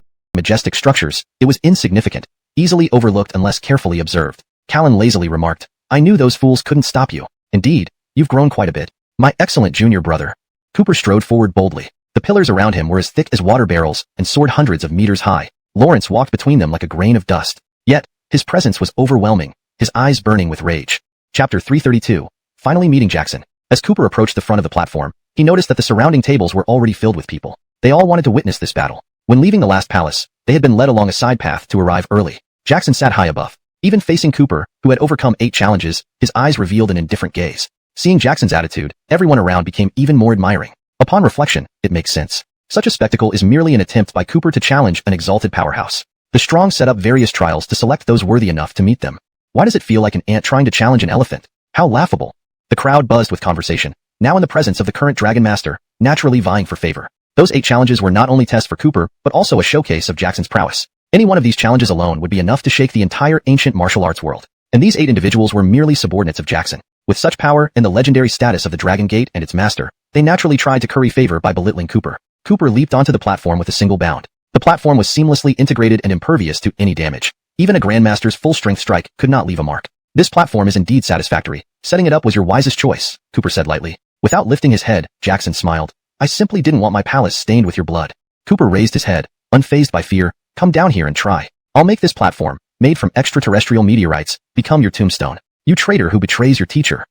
majestic structures, it was insignificant, easily overlooked unless carefully observed. Callan lazily remarked, "I knew those fools couldn't stop you. Indeed, you've grown quite a bit. My excellent junior brother." Cooper strode forward boldly. The pillars around him were as thick as water barrels and soared hundreds of meters high. Lawrence walked between them like a grain of dust. Yet, his presence was overwhelming, his eyes burning with rage. Chapter 332. Finally meeting Jackson. As Cooper approached the front of the platform, he noticed that the surrounding tables were already filled with people. They all wanted to witness this battle. When leaving the last palace, they had been led along a side path to arrive early. Jackson sat high above. Even facing Cooper, who had overcome 8 challenges, his eyes revealed an indifferent gaze. Seeing Jackson's attitude, everyone around became even more admiring. Upon reflection, it makes sense. Such a spectacle is merely an attempt by Cooper to challenge an exalted powerhouse. The strong set up various trials to select those worthy enough to meet them. Why does it feel like an ant trying to challenge an elephant? How laughable. The crowd buzzed with conversation, now in the presence of the current Dragon Master, naturally vying for favor. Those 8 challenges were not only tests for Cooper, but also a showcase of Jackson's prowess. Any one of these challenges alone would be enough to shake the entire ancient martial arts world. And these 8 individuals were merely subordinates of Jackson. With such power and the legendary status of the Dragon Gate and its master, they naturally tried to curry favor by belittling Cooper. Cooper leaped onto the platform with a single bound. The platform was seamlessly integrated and impervious to any damage. Even a Grandmaster's full-strength strike could not leave a mark. "This platform is indeed satisfactory. Setting it up was your wisest choice," Cooper said lightly. Without lifting his head, Jackson smiled. "I simply didn't want my palace stained with your blood." Cooper raised his head, unfazed by fear. "Come down here and try. I'll make this platform, made from extraterrestrial meteorites, become your tombstone. You traitor who betrays your teacher."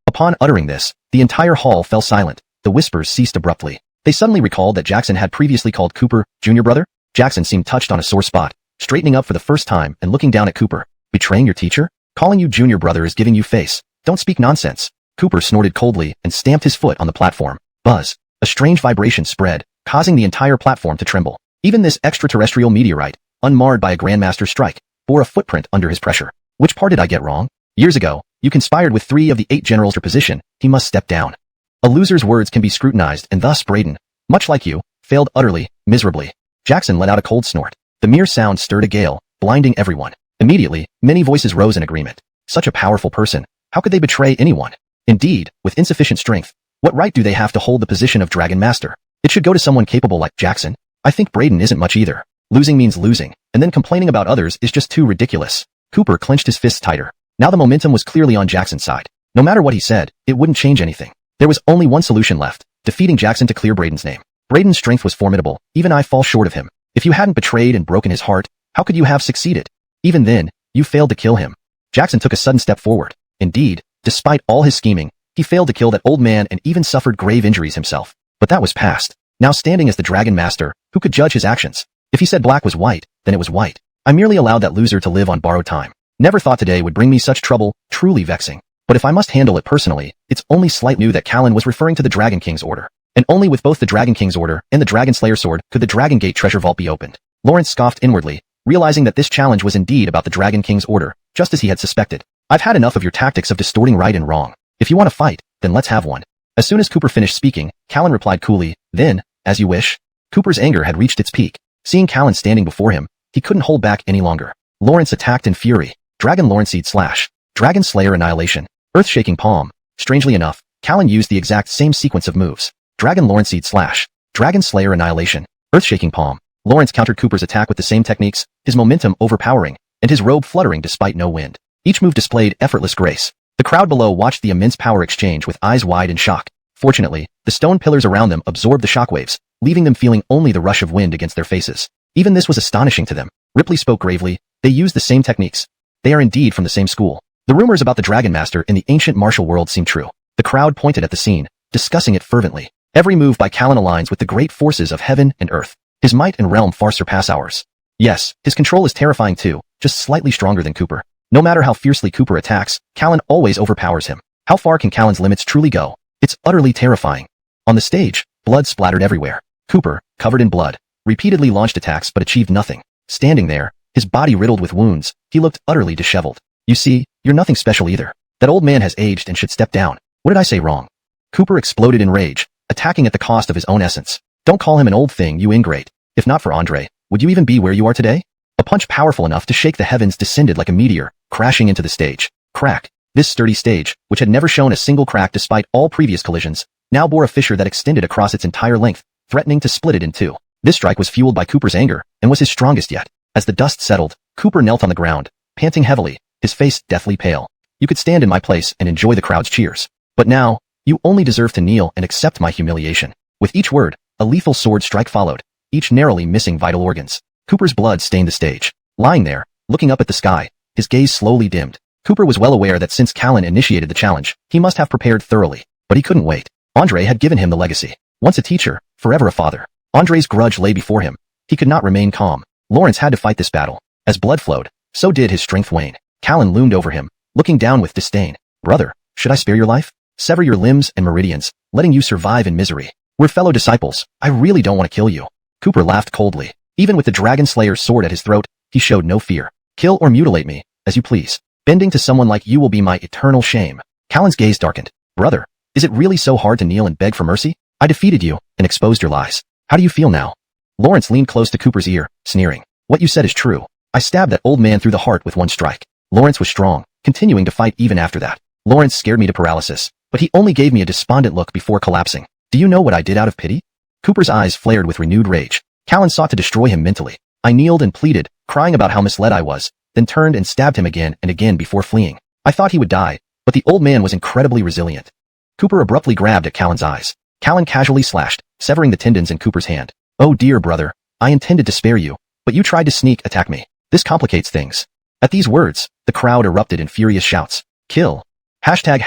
Upon uttering this, the entire hall fell silent. The whispers ceased abruptly. They suddenly recalled that Jackson had previously called Cooper junior brother. Jackson seemed touched on a sore spot, straightening up for the first time and looking down at Cooper. Betraying your teacher? Calling you junior brother is giving you face. Don't speak nonsense. Cooper snorted coldly and stamped his foot on the platform. Buzz. A strange vibration spread, causing the entire platform to tremble. Even this extraterrestrial meteorite, unmarred by a Grandmaster strike, bore a footprint under his pressure. Which part did I get wrong? Years ago, you conspired with 3 of the 8 generals. Your position, he must step down. A loser's words can be scrutinized, and thus Braden, much like you, failed utterly, miserably. Jackson let out a cold snort. The mere sound stirred a gale, blinding everyone. Immediately, many voices rose in agreement. Such a powerful person, how could they betray anyone? Indeed, with insufficient strength, what right do they have to hold the position of Dragon Master? It should go to someone capable like Jackson. I think Braden isn't much either. Losing means losing, and then complaining about others is just too ridiculous. Cooper clenched his fists tighter. Now the momentum was clearly on Jackson's side. No matter what he said, it wouldn't change anything. There was only one solution left, defeating Jackson to clear Braden's name. Braden's strength was formidable, even I fall short of him. If you hadn't betrayed and broken his heart, how could you have succeeded? Even then, you failed to kill him. Jackson took a sudden step forward. Indeed, despite all his scheming, he failed to kill that old man and even suffered grave injuries himself. But that was past. Now standing as the Dragon Master, who could judge his actions? If he said black was white, then it was white. I merely allowed that loser to live on borrowed time. Never thought today would bring me such trouble, truly vexing. But if I must handle it personally, it's only slight knew that Callan was referring to the Dragon King's order. And only with both the Dragon King's order and the Dragon Slayer sword could the Dragon Gate treasure vault be opened. Lawrence scoffed inwardly, realizing that this challenge was indeed about the Dragon King's order, just as he had suspected. I've had enough of your tactics of distorting right and wrong. If you want to fight, then let's have one. As soon as Cooper finished speaking, Callan replied coolly, then, as you wish. Cooper's anger had reached its peak. Seeing Callan standing before him, he couldn't hold back any longer. Lawrence attacked in fury. Dragon Lawrenceid slash. Dragon Slayer annihilation. Earth-shaking palm. Strangely enough, Callan used the exact same sequence of moves. Dragon Lawrenceid slash. Dragon Slayer annihilation. Earth-shaking palm. Lawrence countered Cooper's attack with the same techniques, his momentum overpowering, and his robe fluttering despite no wind. Each move displayed effortless grace. The crowd below watched the immense power exchange with eyes wide in shock. Fortunately, the stone pillars around them absorbed the shockwaves, leaving them feeling only the rush of wind against their faces. Even this was astonishing to them. Ripley spoke gravely. They used the same techniques. They are indeed from the same school. The rumors about the Dragon Master in the ancient martial world seemed true. The crowd pointed at the scene, discussing it fervently. Every move by Callan aligns with the great forces of heaven and earth. His might and realm far surpass ours. Yes, his control is terrifying too, just slightly stronger than Cooper. No matter how fiercely Cooper attacks, Callan always overpowers him. How far can Callan's limits truly go? It's utterly terrifying. On the stage, blood splattered everywhere. Cooper, covered in blood, repeatedly launched attacks but achieved nothing. Standing there, his body riddled with wounds, he looked utterly disheveled. You see, you're nothing special either. That old man has aged and should step down. What did I say wrong? Cooper exploded in rage, attacking at the cost of his own essence. Don't call him an old thing, you ingrate. If not for Andre, would you even be where you are today? A punch powerful enough to shake the heavens descended like a meteor, crashing into the stage. Crack. This sturdy stage, which had never shown a single crack despite all previous collisions, now bore a fissure that extended across its entire length, threatening to split it in two. This strike was fueled by Cooper's anger, and was his strongest yet. As the dust settled, Cooper knelt on the ground, panting heavily, his face deathly pale. You could stand in my place and enjoy the crowd's cheers. But now, you only deserve to kneel and accept my humiliation. With each word, a lethal sword strike followed, each narrowly missing vital organs. Cooper's blood stained the stage. Lying there, looking up at the sky, his gaze slowly dimmed. Cooper was well aware that since Callan initiated the challenge, he must have prepared thoroughly. But he couldn't wait. Andre had given him the legacy. Once a teacher, forever a father. Andre's grudge lay before him. He could not remain calm. Lawrence had to fight this battle. As blood flowed, so did his strength wane. Callan loomed over him, looking down with disdain. Brother, should I spare your life? Sever your limbs and meridians, letting you survive in misery. We're fellow disciples. I really don't want to kill you. Cooper laughed coldly. Even with the Dragon Slayer's sword at his throat, he showed no fear. Kill or mutilate me, as you please. Bending to someone like you will be my eternal shame. Callan's gaze darkened. Brother, is it really so hard to kneel and beg for mercy? I defeated you, and exposed your lies. How do you feel now? Lawrence leaned close to Cooper's ear, sneering. What you said is true. I stabbed that old man through the heart with one strike. Lawrence was strong, continuing to fight even after that. Lawrence scared me to paralysis, but he only gave me a despondent look before collapsing. Do you know what I did out of pity? Cooper's eyes flared with renewed rage. Callan sought to destroy him mentally. I kneeled and pleaded, crying about how misled I was, then turned and stabbed him again and again before fleeing. I thought he would die, but the old man was incredibly resilient. Cooper abruptly grabbed at Callan's eyes. Callan casually slashed, severing the tendons in Cooper's hand. Oh dear brother, I intended to spare you, but you tried to sneak attack me. This complicates things. At these words, the crowd erupted in furious shouts. Kill. Hashtag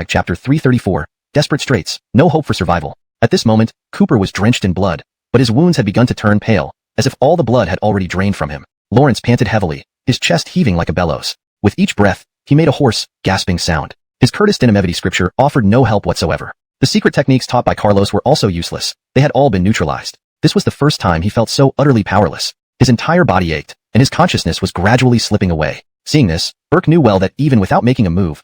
chapter 334, Desperate Straits, no hope for survival. At this moment, Cooper was drenched in blood, but his wounds had begun to turn pale, as if all the blood had already drained from him. Lawrence panted heavily, his chest heaving like a bellows. With each breath, he made a hoarse, gasping sound. His Curtis Dinamevity scripture offered no help whatsoever. The secret techniques taught by Carlos were also useless. They had all been neutralized. This was the first time he felt so utterly powerless. His entire body ached, and his consciousness was gradually slipping away. Seeing this, Burke knew well that even without making a move,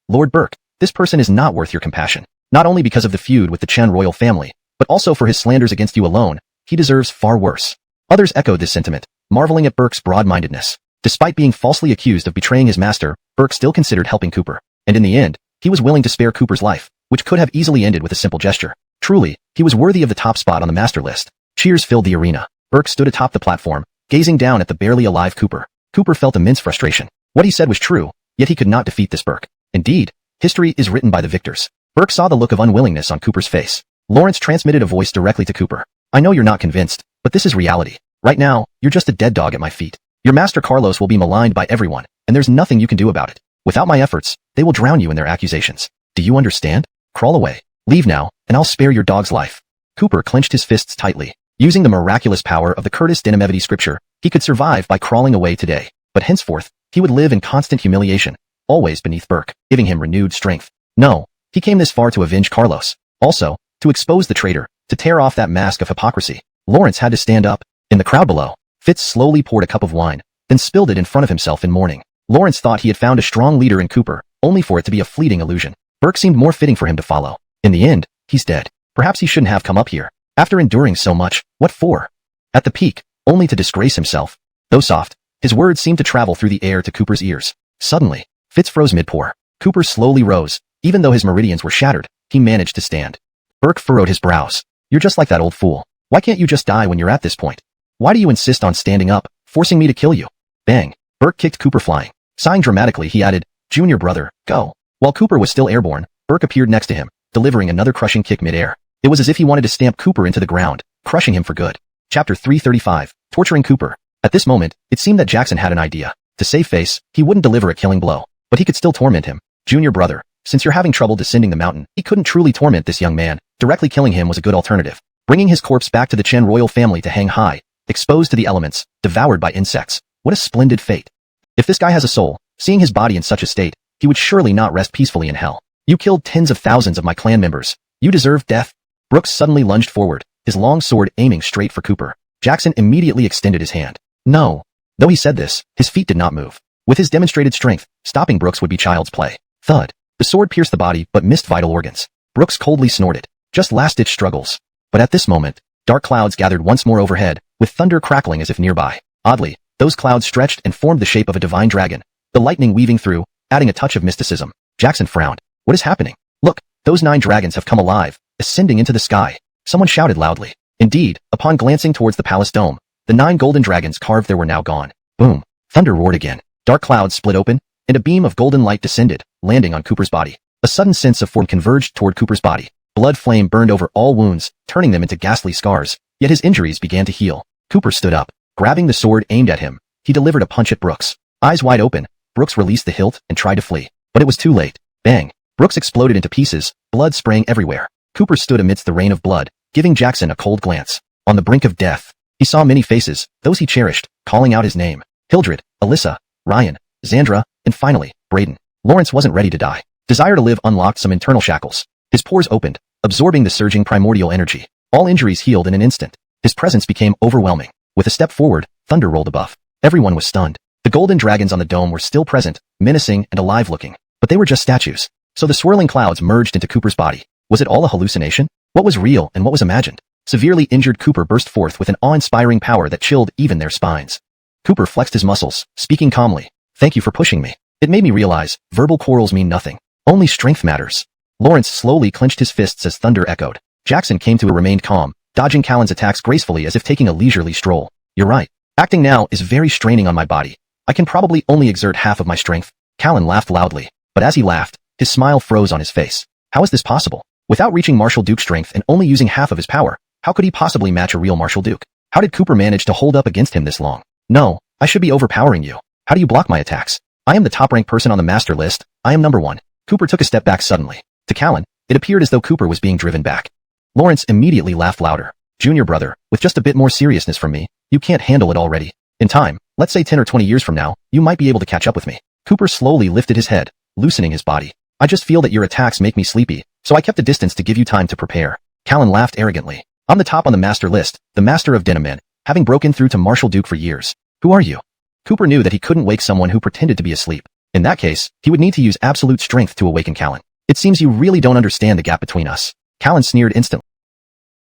Lord Burke, this person is not worth your compassion. Not only because of the feud with the Chen royal family, but also for his slanders against you alone, he deserves far worse. Others echoed this sentiment, marveling at Burke's broad-mindedness. Despite being falsely accused of betraying his master, Burke still considered helping Cooper. And in the end, he was willing to spare Cooper's life, which could have easily ended with a simple gesture. Truly, he was worthy of the top spot on the master list. Cheers filled the arena. Burke stood atop the platform, gazing down at the barely alive Cooper. Cooper felt immense frustration. What he said was true, yet he could not defeat this Burke. Indeed, history is written by the victors. Burke saw the look of unwillingness on Cooper's face. Lawrence transmitted a voice directly to Cooper. I know you're not convinced, but this is reality. Right now, you're just a dead dog at my feet. Your master Carlos will be maligned by everyone, and there's nothing you can do about it. Without my efforts, they will drown you in their accusations. Do you understand? Crawl away. Leave now, and I'll spare your dog's life. Cooper clenched his fists tightly. Using the miraculous power of the Curtis Dinamevity scripture, he could survive by crawling away today. But henceforth, he would live in constant humiliation, always beneath Burke, giving him renewed strength. No, he came this far to avenge Carlos. Also, to expose the traitor, to tear off that mask of hypocrisy. Lawrence had to stand up. In the crowd below, Fitz slowly poured a cup of wine, then spilled it in front of himself in mourning. Lawrence thought he had found a strong leader in Cooper, only for it to be a fleeting illusion. Burke seemed more fitting for him to follow. In the end, he's dead. Perhaps he shouldn't have come up here. After enduring so much, what for? At the peak, only to disgrace himself. Though soft, his words seemed to travel through the air to Cooper's ears. Suddenly, Fitz froze mid-pour. Cooper slowly rose. Even though his meridians were shattered, he managed to stand. Burke furrowed his brows. You're just like that old fool. Why can't you just die when you're at this point? Why do you insist on standing up, forcing me to kill you? Bang. Burke kicked Cooper flying. Sighing dramatically, he added, Junior brother, go. While Cooper was still airborne, Burke appeared next to him, delivering another crushing kick mid-air. It was as if he wanted to stamp Cooper into the ground, crushing him for good. Chapter 335, Torturing Cooper. At this moment, it seemed that Jackson had an idea. To save face, he wouldn't deliver a killing blow, but he could still torment him. Junior brother, since you're having trouble descending the mountain, he couldn't truly torment this young man. Directly killing him was a good alternative. Bringing his corpse back to the Chen royal family to hang high, exposed to the elements, devoured by insects. What a splendid fate. If this guy has a soul, seeing his body in such a state, he would surely not rest peacefully in hell. You killed tens of thousands of my clan members. You deserve death. Brooks suddenly lunged forward, his long sword aiming straight for Cooper. Jackson immediately extended his hand. No. Though he said this, his feet did not move. With his demonstrated strength, stopping Brooks would be child's play. Thud. The sword pierced the body but missed vital organs. Brooks coldly snorted. Just last-ditch struggles. But at this moment, dark clouds gathered once more overhead, with thunder crackling as if nearby. Oddly, those clouds stretched and formed the shape of a divine dragon, the lightning weaving through, adding a touch of mysticism. Jackson frowned. What is happening? Look, those 9 dragons have come alive, ascending into the sky. Someone shouted loudly. Indeed, upon glancing towards the palace dome, the 9 golden dragons carved there were now gone. Boom. Thunder roared again. Dark clouds split open, and a beam of golden light descended, landing on Cooper's body. A sudden sense of form converged toward Cooper's body. Blood flame burned over all wounds, turning them into ghastly scars, yet his injuries began to heal. Cooper stood up. Grabbing the sword aimed at him, he delivered a punch at Brooks. Eyes wide open, Brooks released the hilt and tried to flee. But it was too late. Bang. Brooks exploded into pieces, blood spraying everywhere. Cooper stood amidst the rain of blood, giving Jackson a cold glance. On the brink of death, he saw many faces, those he cherished, calling out his name. Hildred, Alyssa, Ryan, Xandra, and finally, Braden. Lawrence wasn't ready to die. Desire to live unlocked some internal shackles. His pores opened, absorbing the surging primordial energy. All injuries healed in an instant. His presence became overwhelming. With a step forward, thunder rolled above. Everyone was stunned. The golden dragons on the dome were still present, menacing and alive-looking. But they were just statues. So the swirling clouds merged into Cooper's body. Was it all a hallucination? What was real and what was imagined? Severely injured Cooper burst forth with an awe-inspiring power that chilled even their spines. Cooper flexed his muscles, speaking calmly. Thank you for pushing me. It made me realize, verbal quarrels mean nothing. Only strength matters. Lawrence slowly clenched his fists as thunder echoed. Jackson came to a remained calm, dodging Callan's attacks gracefully as if taking a leisurely stroll. You're right. Acting now is very straining on my body. I can probably only exert half of my strength. Callan laughed loudly, but as he laughed, his smile froze on his face. How is this possible? Without reaching Marshal Duke's strength and only using half of his power, how could he possibly match a real Marshal Duke? How did Cooper manage to hold up against him this long? No, I should be overpowering you. How do you block my attacks? I am the top-ranked person on the master list. I am number 1. Cooper took a step back suddenly. To Callan, it appeared as though Cooper was being driven back. Lawrence immediately laughed louder. Junior brother, with just a bit more seriousness from me, you can't handle it already. In time, let's say 10 or 20 years from now, you might be able to catch up with me. Cooper slowly lifted his head, loosening his body. I just feel that your attacks make me sleepy, so I kept a distance to give you time to prepare. Callan laughed arrogantly. I'm the top on the master list, the master of Denaman, having broken through to Marshal Duke for years. Who are you? Cooper knew that he couldn't wake someone who pretended to be asleep. In that case, he would need to use absolute strength to awaken Callan. It seems you really don't understand the gap between us. Callan sneered instantly.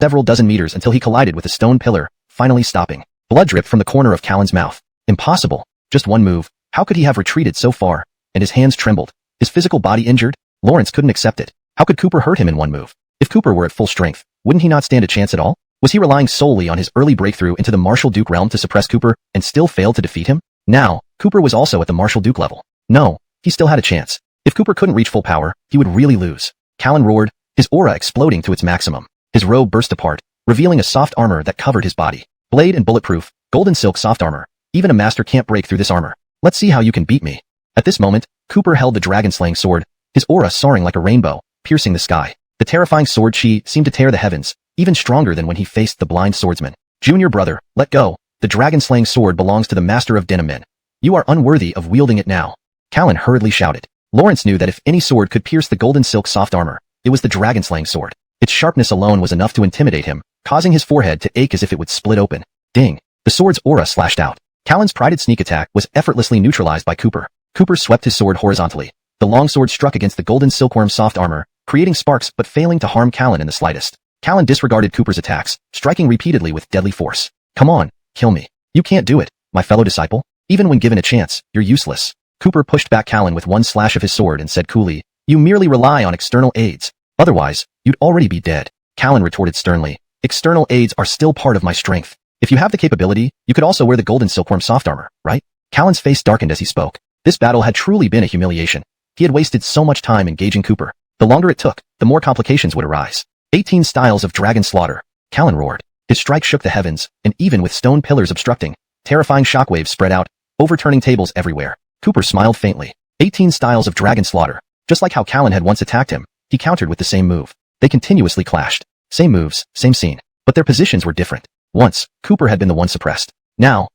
Several dozen meters until he collided with a stone pillar, finally stopping. Blood dripped from the corner of Callan's mouth. Impossible. Just one move. How could he have retreated so far? And his hands trembled. His physical body injured? Lawrence couldn't accept it. How could Cooper hurt him in one move? If Cooper were at full strength, wouldn't he not stand a chance at all? Was he relying solely on his early breakthrough into the Marshal Duke realm to suppress Cooper and still fail to defeat him? Now, Cooper was also at the Marshal Duke level. No, he still had a chance. If Cooper couldn't reach full power, he would really lose. Callan roared, his aura exploding to its maximum. His robe burst apart, revealing a soft armor that covered his body. Blade and bulletproof, golden silk soft armor. Even a master can't break through this armor. Let's see how you can beat me. At this moment, Cooper held the dragon-slaying sword, his aura soaring like a rainbow, piercing the sky. The terrifying sword chi seemed to tear the heavens, even stronger than when he faced the blind swordsman. Junior brother, let go. The dragon-slaying sword belongs to the master of Denaman. You are unworthy of wielding it now. Callan hurriedly shouted. Lawrence knew that if any sword could pierce the golden silk soft armor, it was the dragon-slaying sword. Its sharpness alone was enough to intimidate him, causing his forehead to ache as if it would split open. Ding! The sword's aura slashed out. Callan's prided sneak attack was effortlessly neutralized by Cooper. Cooper swept his sword horizontally. The long sword struck against the golden silkworm soft armor, creating sparks but failing to harm Callan in the slightest. Callan disregarded Cooper's attacks, striking repeatedly with deadly force. Come on, kill me. You can't do it, my fellow disciple. Even when given a chance, you're useless. Cooper pushed back Callan with one slash of his sword and said coolly, you merely rely on external aids. Otherwise, you'd already be dead. Callan retorted sternly, external aids are still part of my strength. If you have the capability, you could also wear the golden silkworm soft armor, right? Callan's face darkened as he spoke. This battle had truly been a humiliation. He had wasted so much time engaging Cooper. The longer it took, the more complications would arise. 18 styles of dragon slaughter. Callan roared. His strike shook the heavens, and even with stone pillars obstructing, terrifying shockwaves spread out, overturning tables everywhere. Cooper smiled faintly. 18 styles of dragon slaughter. Just like how Callan had once attacked him, he countered with the same move. They continuously clashed. Same moves, same scene. But their positions were different. Once, Cooper had been the one suppressed. Now,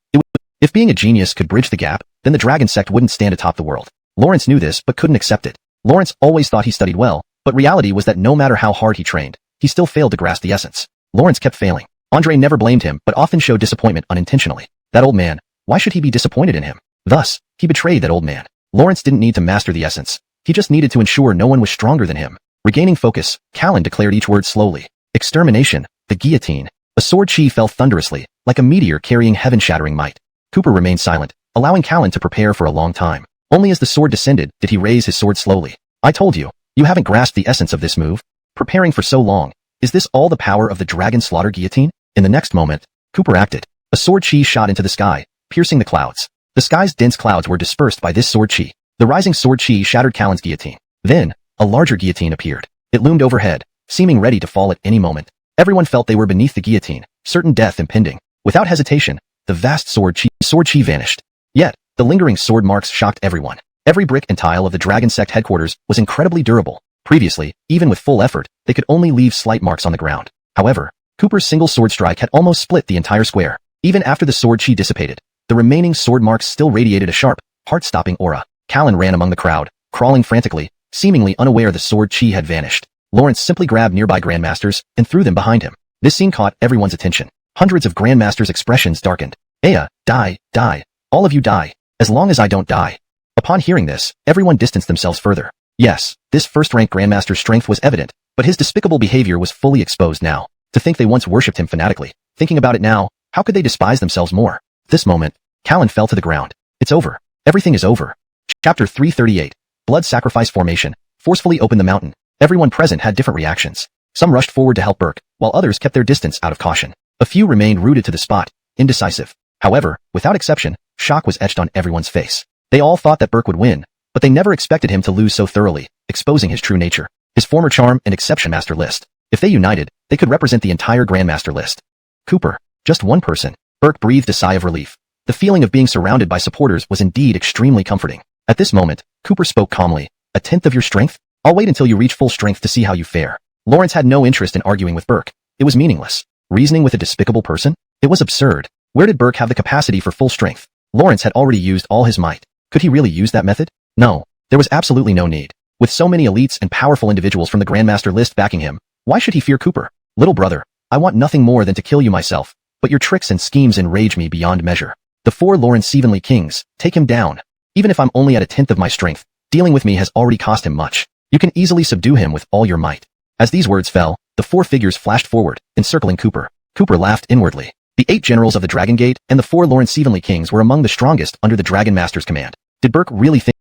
if being a genius could bridge the gap, then the dragon sect wouldn't stand atop the world. Lawrence knew this but couldn't accept it. Lawrence always thought he studied well, but reality was that no matter how hard he trained, he still failed to grasp the essence. Lawrence kept failing. Andre never blamed him but often showed disappointment unintentionally. That old man, why should he be disappointed in him? Thus, he betrayed that old man. Lawrence didn't need to master the essence. He just needed to ensure no one was stronger than him. Regaining focus, Callan declared each word slowly. Extermination, the guillotine. A sword chi fell thunderously, like a meteor carrying heaven-shattering might. Cooper remained silent, allowing Callan to prepare for a long time. Only as the sword descended did he raise his sword slowly. I told you, you haven't grasped the essence of this move. Preparing for so long, is this all the power of the dragon slaughter guillotine? In the next moment, Cooper acted. A sword chi shot into the sky, piercing the clouds. The sky's dense clouds were dispersed by this sword chi. The rising sword chi shattered Callan's guillotine. Then, a larger guillotine appeared. It loomed overhead, seeming ready to fall at any moment. Everyone felt they were beneath the guillotine, certain death impending. Without hesitation, the vast sword chi vanished. Yet, the lingering sword marks shocked everyone. Every brick and tile of the Dragon Sect headquarters was incredibly durable. Previously, even with full effort, they could only leave slight marks on the ground. However, Cooper's single sword strike had almost split the entire square. Even after the sword chi dissipated, the remaining sword marks still radiated a sharp, heart-stopping aura. Callan ran among the crowd, crawling frantically, seemingly unaware the sword chi had vanished. Lawrence simply grabbed nearby grandmasters and threw them behind him. This scene caught everyone's attention. Hundreds of grandmasters' expressions darkened. Aya, die, die. All of you die. As long as I don't die. Upon hearing this, everyone distanced themselves further. Yes, this first-rank grandmaster's strength was evident, but his despicable behavior was fully exposed now. To think they once worshipped him fanatically. Thinking about it now, how could they despise themselves more? At this moment, Callan fell to the ground. It's over. Everything is over. Chapter 338. Blood Sacrifice Formation. Forcefully opened the mountain. Everyone present had different reactions. Some rushed forward to help Burke, while others kept their distance out of caution. A few remained rooted to the spot, indecisive. However, without exception, shock was etched on everyone's face. They all thought that Burke would win, but they never expected him to lose so thoroughly, exposing his true nature. His former charm and exception master list. If they united, they could represent the entire Grandmaster list. Cooper, just one person. Burke breathed a sigh of relief. The feeling of being surrounded by supporters was indeed extremely comforting. At this moment, Cooper spoke calmly. A tenth of your strength? I'll wait until you reach full strength to see how you fare. Lawrence had no interest in arguing with Burke. It was meaningless. Reasoning with a despicable person? It was absurd. Where did Burke have the capacity for full strength? Lawrence had already used all his might. Could he really use that method? No. There was absolutely no need. With so many elites and powerful individuals from the Grandmaster list backing him, why should he fear Cooper? Little brother, I want nothing more than to kill you myself, but your tricks and schemes enrage me beyond measure. The 4 Lawrence Evenly Kings, take him down. Even if I'm only at a tenth of my strength, dealing with me has already cost him much. You can easily subdue him with all your might. As these words fell, the 4 figures flashed forward, encircling Cooper. Cooper laughed inwardly. The 8 generals of the Dragon Gate and the 4 Lawrence Evenly Kings were among the strongest under the Dragon Master's command. Did Burke really think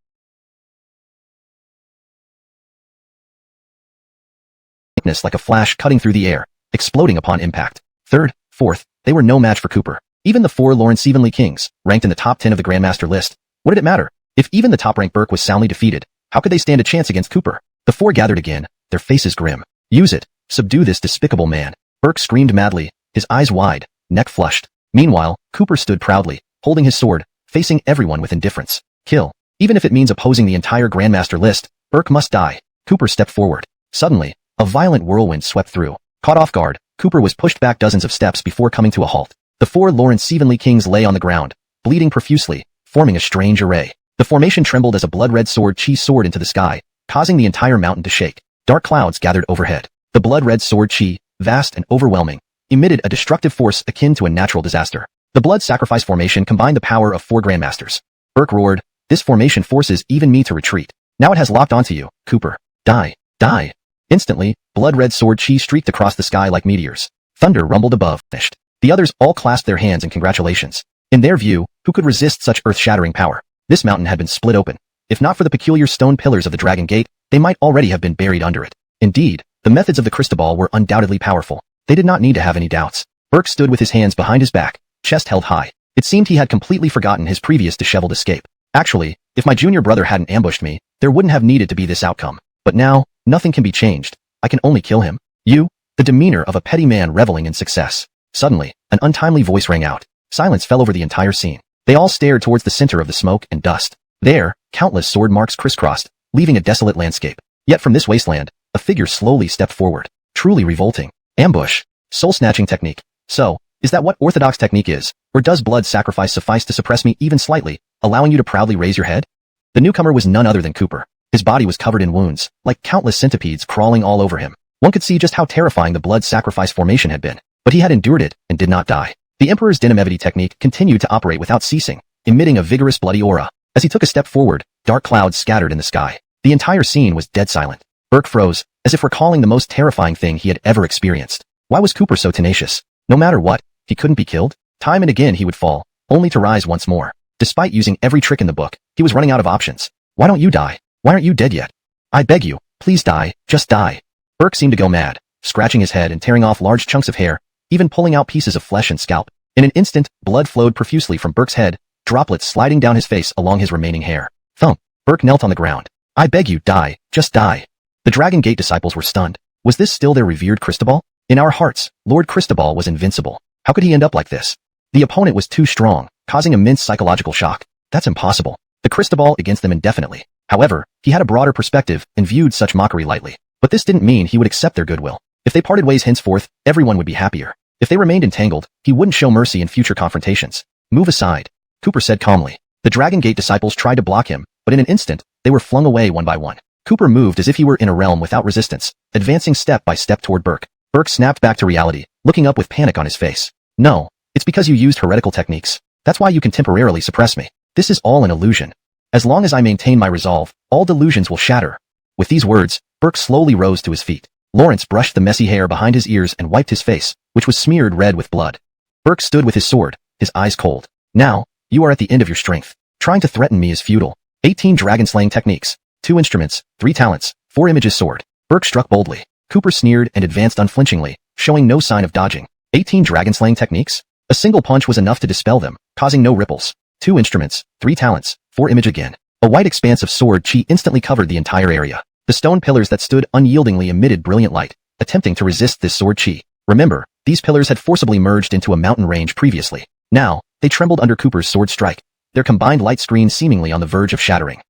like a flash cutting through the air, exploding upon impact? Third, fourth, they were no match for Cooper. Even the 4 Lawrence Evenly Kings, ranked in the top 10 of the Grandmaster list. What did it matter? If even the top-ranked Burke was soundly defeated, how could they stand a chance against Cooper? The 4 gathered again, their faces grim. Use it. Subdue this despicable man. Burke screamed madly, his eyes wide, neck flushed. Meanwhile, Cooper stood proudly, holding his sword, facing everyone with indifference. Kill. Even if it means opposing the entire Grandmaster list, Burke must die. Cooper stepped forward. Suddenly, a violent whirlwind swept through. Caught off guard, Cooper was pushed back dozens of steps before coming to a halt. The 4 Lawrence Evenly Kings lay on the ground, bleeding profusely, forming a strange array. The formation trembled as a blood-red sword chi soared into the sky, causing the entire mountain to shake. Dark clouds gathered overhead. The blood-red sword chi, vast and overwhelming, emitted a destructive force akin to a natural disaster. The blood sacrifice formation combined the power of 4 Grandmasters. Burke roared, "This formation forces even me to retreat. Now it has locked onto you, Cooper. Die. Die." Instantly, blood-red sword chi streaked across the sky like meteors. Thunder rumbled above, finished. The others all clasped their hands in congratulations. In their view, who could resist such earth-shattering power? This mountain had been split open. If not for the peculiar stone pillars of the Dragon Gate, they might already have been buried under it. Indeed, the methods of the Cristobal were undoubtedly powerful. They did not need to have any doubts. Burke stood with his hands behind his back, chest held high. It seemed he had completely forgotten his previous disheveled escape. Actually, if my junior brother hadn't ambushed me, there wouldn't have needed to be this outcome. But now, nothing can be changed. I can only kill him. You? The demeanor of a petty man reveling in success. Suddenly, an untimely voice rang out. Silence fell over the entire scene. They all stared towards the center of the smoke and dust. There, countless sword marks crisscrossed, leaving a desolate landscape. Yet from this wasteland, a figure slowly stepped forward. Truly revolting. Ambush. Soul-snatching technique. So, is that what orthodox technique is? Or does blood sacrifice suffice to suppress me even slightly, allowing you to proudly raise your head? The newcomer was none other than Cooper. His body was covered in wounds, like countless centipedes crawling all over him. One could see just how terrifying the blood sacrifice formation had been. But he had endured it and did not die. The Emperor's Dynamevity technique continued to operate without ceasing, emitting a vigorous bloody aura. As he took a step forward, dark clouds scattered in the sky. The entire scene was dead silent. Burke froze, as if recalling the most terrifying thing he had ever experienced. Why was Cooper so tenacious? No matter what, he couldn't be killed? Time and again he would fall, only to rise once more. Despite using every trick in the book, he was running out of options. Why don't you die? Why aren't you dead yet? I beg you, please die, just die. Burke seemed to go mad, scratching his head and tearing off large chunks of hair, even pulling out pieces of flesh and scalp. In an instant, blood flowed profusely from Burke's head, droplets sliding down his face along his remaining hair. Thump. Burke knelt on the ground. I beg you, die, just die. The Dragon Gate disciples were stunned. Was this still their revered Cristobal? In our hearts, Lord Cristobal was invincible. How could he end up like this? The opponent was too strong, causing immense psychological shock. That's impossible. The Cristobal against them indefinitely. However, he had a broader perspective and viewed such mockery lightly. But this didn't mean he would accept their goodwill. If they parted ways henceforth, everyone would be happier. If they remained entangled, he wouldn't show mercy in future confrontations. Move aside, Cooper said calmly. The Dragon Gate disciples tried to block him, but in an instant, they were flung away one by one. Cooper moved as if he were in a realm without resistance, advancing step by step toward Burke. Burke snapped back to reality, looking up with panic on his face. No, it's because you used heretical techniques. That's why you can temporarily suppress me. This is all an illusion. As long as I maintain my resolve, all delusions will shatter. With these words, Burke slowly rose to his feet. Lawrence brushed the messy hair behind his ears and wiped his face, which was smeared red with blood. Burke stood with his sword, his eyes cold. Now, you are at the end of your strength. Trying to threaten me is futile. 18 dragon-slaying techniques, 2 instruments, 3 talents, 4 images sword. Burke struck boldly. Cooper sneered and advanced unflinchingly, showing no sign of dodging. 18 dragon-slaying techniques? A single punch was enough to dispel them, causing no ripples. 2 instruments, 3 talents, 4 image again. A white expanse of sword chi instantly covered the entire area. The stone pillars that stood unyieldingly emitted brilliant light, attempting to resist this sword chi. Remember, these pillars had forcibly merged into a mountain range previously. Now, they trembled under Cooper's sword strike, their combined light screen seemingly on the verge of shattering.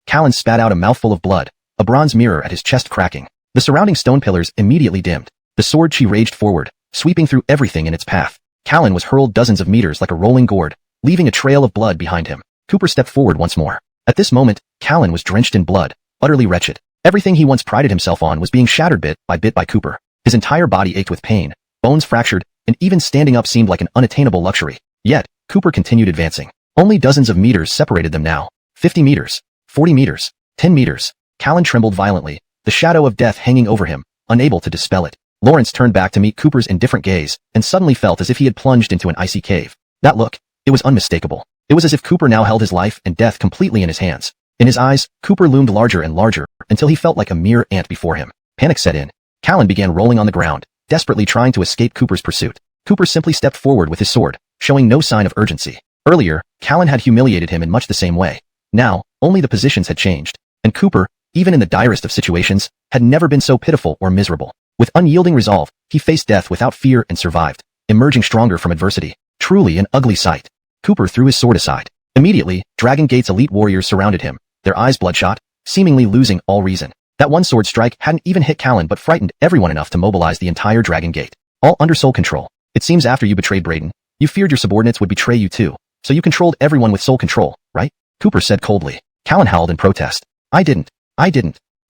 Callan spat out a mouthful of blood, a bronze mirror at his chest cracking. The surrounding stone pillars immediately dimmed. The sword chi raged forward, sweeping through everything in its path. Callan was hurled dozens of meters like a rolling gourd, leaving a trail of blood behind him. Cooper stepped forward once more. At this moment, Callan was drenched in blood, utterly wretched. Everything he once prided himself on was being shattered bit by Cooper. His entire body ached with pain, bones fractured, and even standing up seemed like an unattainable luxury. Yet, Cooper continued advancing. Only dozens of meters separated them now. 50 meters, 40 meters, 10 meters. Callan trembled violently, the shadow of death hanging over him, unable to dispel it. Lawrence turned back to meet Cooper's indifferent gaze, and suddenly felt as if he had plunged into an icy cave. That look, it was unmistakable. It was as if Cooper now held his life and death completely in his hands. In his eyes, Cooper loomed larger and larger, until he felt like a mere ant before him. Panic set in. Callan began rolling on the ground, desperately trying to escape Cooper's pursuit. Cooper simply stepped forward with his sword, showing no sign of urgency. Earlier, Callan had humiliated him in much the same way. Now, only the positions had changed, and Cooper, even in the direst of situations, had never been so pitiful or miserable. With unyielding resolve, he faced death without fear and survived, emerging stronger from adversity. Truly an ugly sight. Cooper threw his sword aside. Immediately, Dragon Gate's elite warriors surrounded him, their eyes bloodshot, seemingly losing all reason. That one sword strike hadn't even hit Callan but frightened everyone enough to mobilize the entire Dragon Gate. All under soul control. It seems after you betrayed Braden, you feared your subordinates would betray you too, so you controlled everyone with soul control, right? Cooper said coldly. Callan howled in protest. I didn't.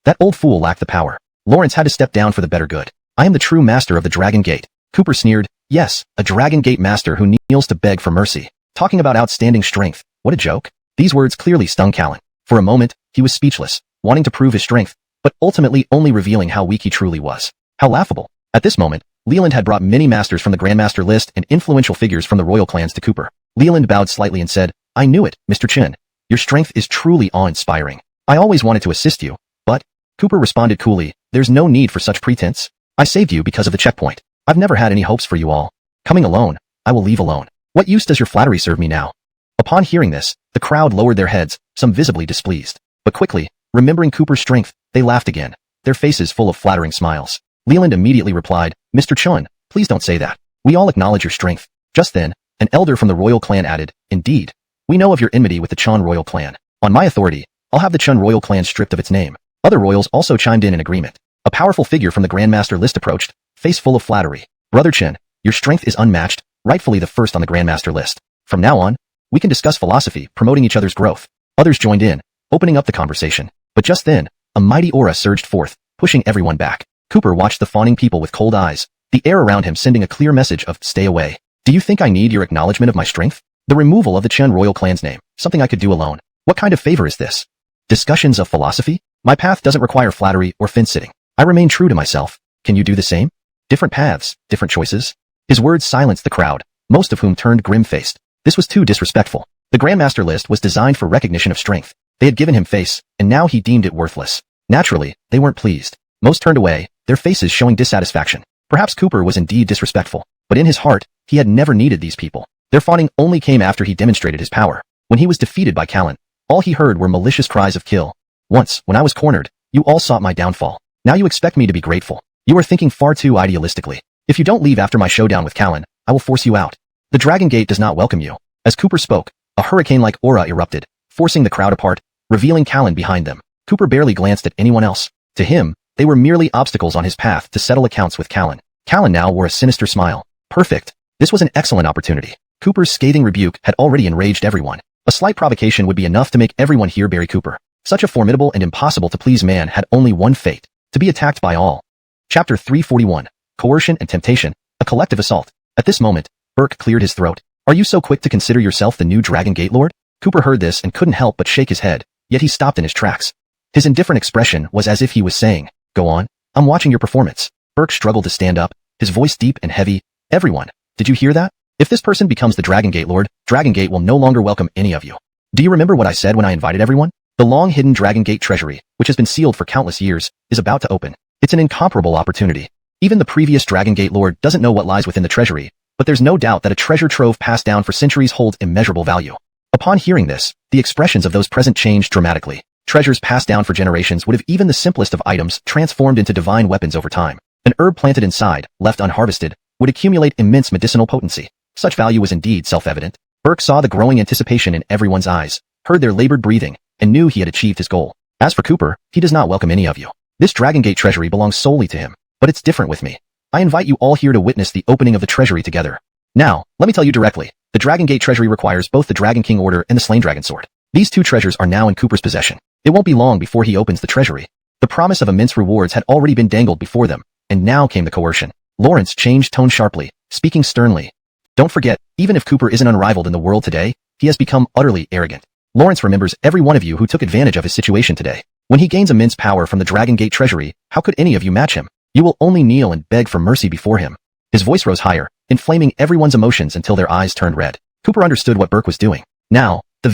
That old fool lacked the power. Lawrence had to step down for the better good. I am the true master of the Dragon Gate. Cooper sneered. Yes, a Dragon Gate master who kneels to beg for mercy. Talking about outstanding strength. What a joke. These words clearly stung Callan. For a moment, he was speechless, wanting to prove his strength, but ultimately only revealing how weak he truly was. How laughable. At this moment, Leland had brought many masters from the Grandmaster list and influential figures from the royal clans to Cooper. Leland bowed slightly and said, I knew it, Mr. Chen. Your strength is truly awe-inspiring. I always wanted to assist you, but... Cooper responded coolly, there's no need for such pretense. I saved you because of the checkpoint. I've never had any hopes for you all. Coming alone, I will leave alone. What use does your flattery serve me now? Upon hearing this, the crowd lowered their heads, some visibly displeased. But quickly, remembering Cooper's strength, they laughed again, their faces full of flattering smiles. Leland immediately replied, Mr. Chun, please don't say that. We all acknowledge your strength. Just then, an elder from the royal clan added, Indeed. We know of your enmity with the Chun royal clan. On my authority, I'll have the Chun royal clan stripped of its name. Other royals also chimed in agreement. A powerful figure from the Grandmaster list approached, face full of flattery. Brother Chen, your strength is unmatched, rightfully the first on the Grandmaster list. From now on, we can discuss philosophy, promoting each other's growth. Others joined in, opening up the conversation. But just then, a mighty aura surged forth, pushing everyone back. Cooper watched the fawning people with cold eyes, the air around him sending a clear message of, stay away. Do you think I need your acknowledgement of my strength? The removal of the Chen royal clan's name, something I could do alone. What kind of favor is this? Discussions of philosophy? My path doesn't require flattery or fence-sitting. I remain true to myself. Can you do the same? Different paths, different choices. His words silenced the crowd, most of whom turned grim-faced. This was too disrespectful. The Grandmaster list was designed for recognition of strength. They had given him face, and now he deemed it worthless. Naturally, they weren't pleased. Most turned away, their faces showing dissatisfaction. Perhaps Cooper was indeed disrespectful, but in his heart, he had never needed these people. Their fawning only came after he demonstrated his power. When he was defeated by Callan, all he heard were malicious cries of kill. Once, when I was cornered, you all sought my downfall. Now you expect me to be grateful. You are thinking far too idealistically. If you don't leave after my showdown with Callan, I will force you out. The Dragon Gate does not welcome you. As Cooper spoke, a hurricane-like aura erupted, forcing the crowd apart, revealing Callan behind them. Cooper barely glanced at anyone else. To him, they were merely obstacles on his path to settle accounts with Callan. Callan now wore a sinister smile. Perfect. This was an excellent opportunity. Cooper's scathing rebuke had already enraged everyone. A slight provocation would be enough to make everyone here bury Cooper. Such a formidable and impossible to please man had only one fate, to be attacked by all. Chapter 341. Coercion and Temptation, a collective assault. At this moment, Burke cleared his throat. Are you so quick to consider yourself the new Dragon Gate Lord? Cooper heard this and couldn't help but shake his head, yet he stopped in his tracks. His indifferent expression was as if he was saying, Go on, I'm watching your performance. Burke struggled to stand up, his voice deep and heavy. Everyone, did you hear that? If this person becomes the Dragon Gate Lord, Dragon Gate will no longer welcome any of you. Do you remember what I said when I invited everyone? The long-hidden Dragon Gate treasury, which has been sealed for countless years, is about to open. It's an incomparable opportunity. Even the previous Dragon Gate Lord doesn't know what lies within the treasury, but there's no doubt that a treasure trove passed down for centuries holds immeasurable value. Upon hearing this, the expressions of those present changed dramatically. Treasures passed down for generations would have even the simplest of items transformed into divine weapons over time. An herb planted inside, left unharvested, would accumulate immense medicinal potency. Such value was indeed self-evident. Burke saw the growing anticipation in everyone's eyes, heard their labored breathing, and knew he had achieved his goal. As for Cooper, he does not welcome any of you. This Dragon Gate treasury belongs solely to him, but it's different with me. I invite you all here to witness the opening of the treasury together. Now, let me tell you directly, the Dragon Gate treasury requires both the Dragon King order and the Slain Dragon sword. These two treasures are now in Cooper's possession. It won't be long before he opens the treasury. The promise of immense rewards had already been dangled before them, and now came the coercion. Lawrence changed tone sharply, speaking sternly. Don't forget, even if Cooper isn't unrivaled in the world today, he has become utterly arrogant. Lawrence remembers every one of you who took advantage of his situation today. When he gains immense power from the Dragon Gate treasury, how could any of you match him? You will only kneel and beg for mercy before him. His voice rose higher, inflaming everyone's emotions until their eyes turned red. Cooper understood what Burke was doing. Now, the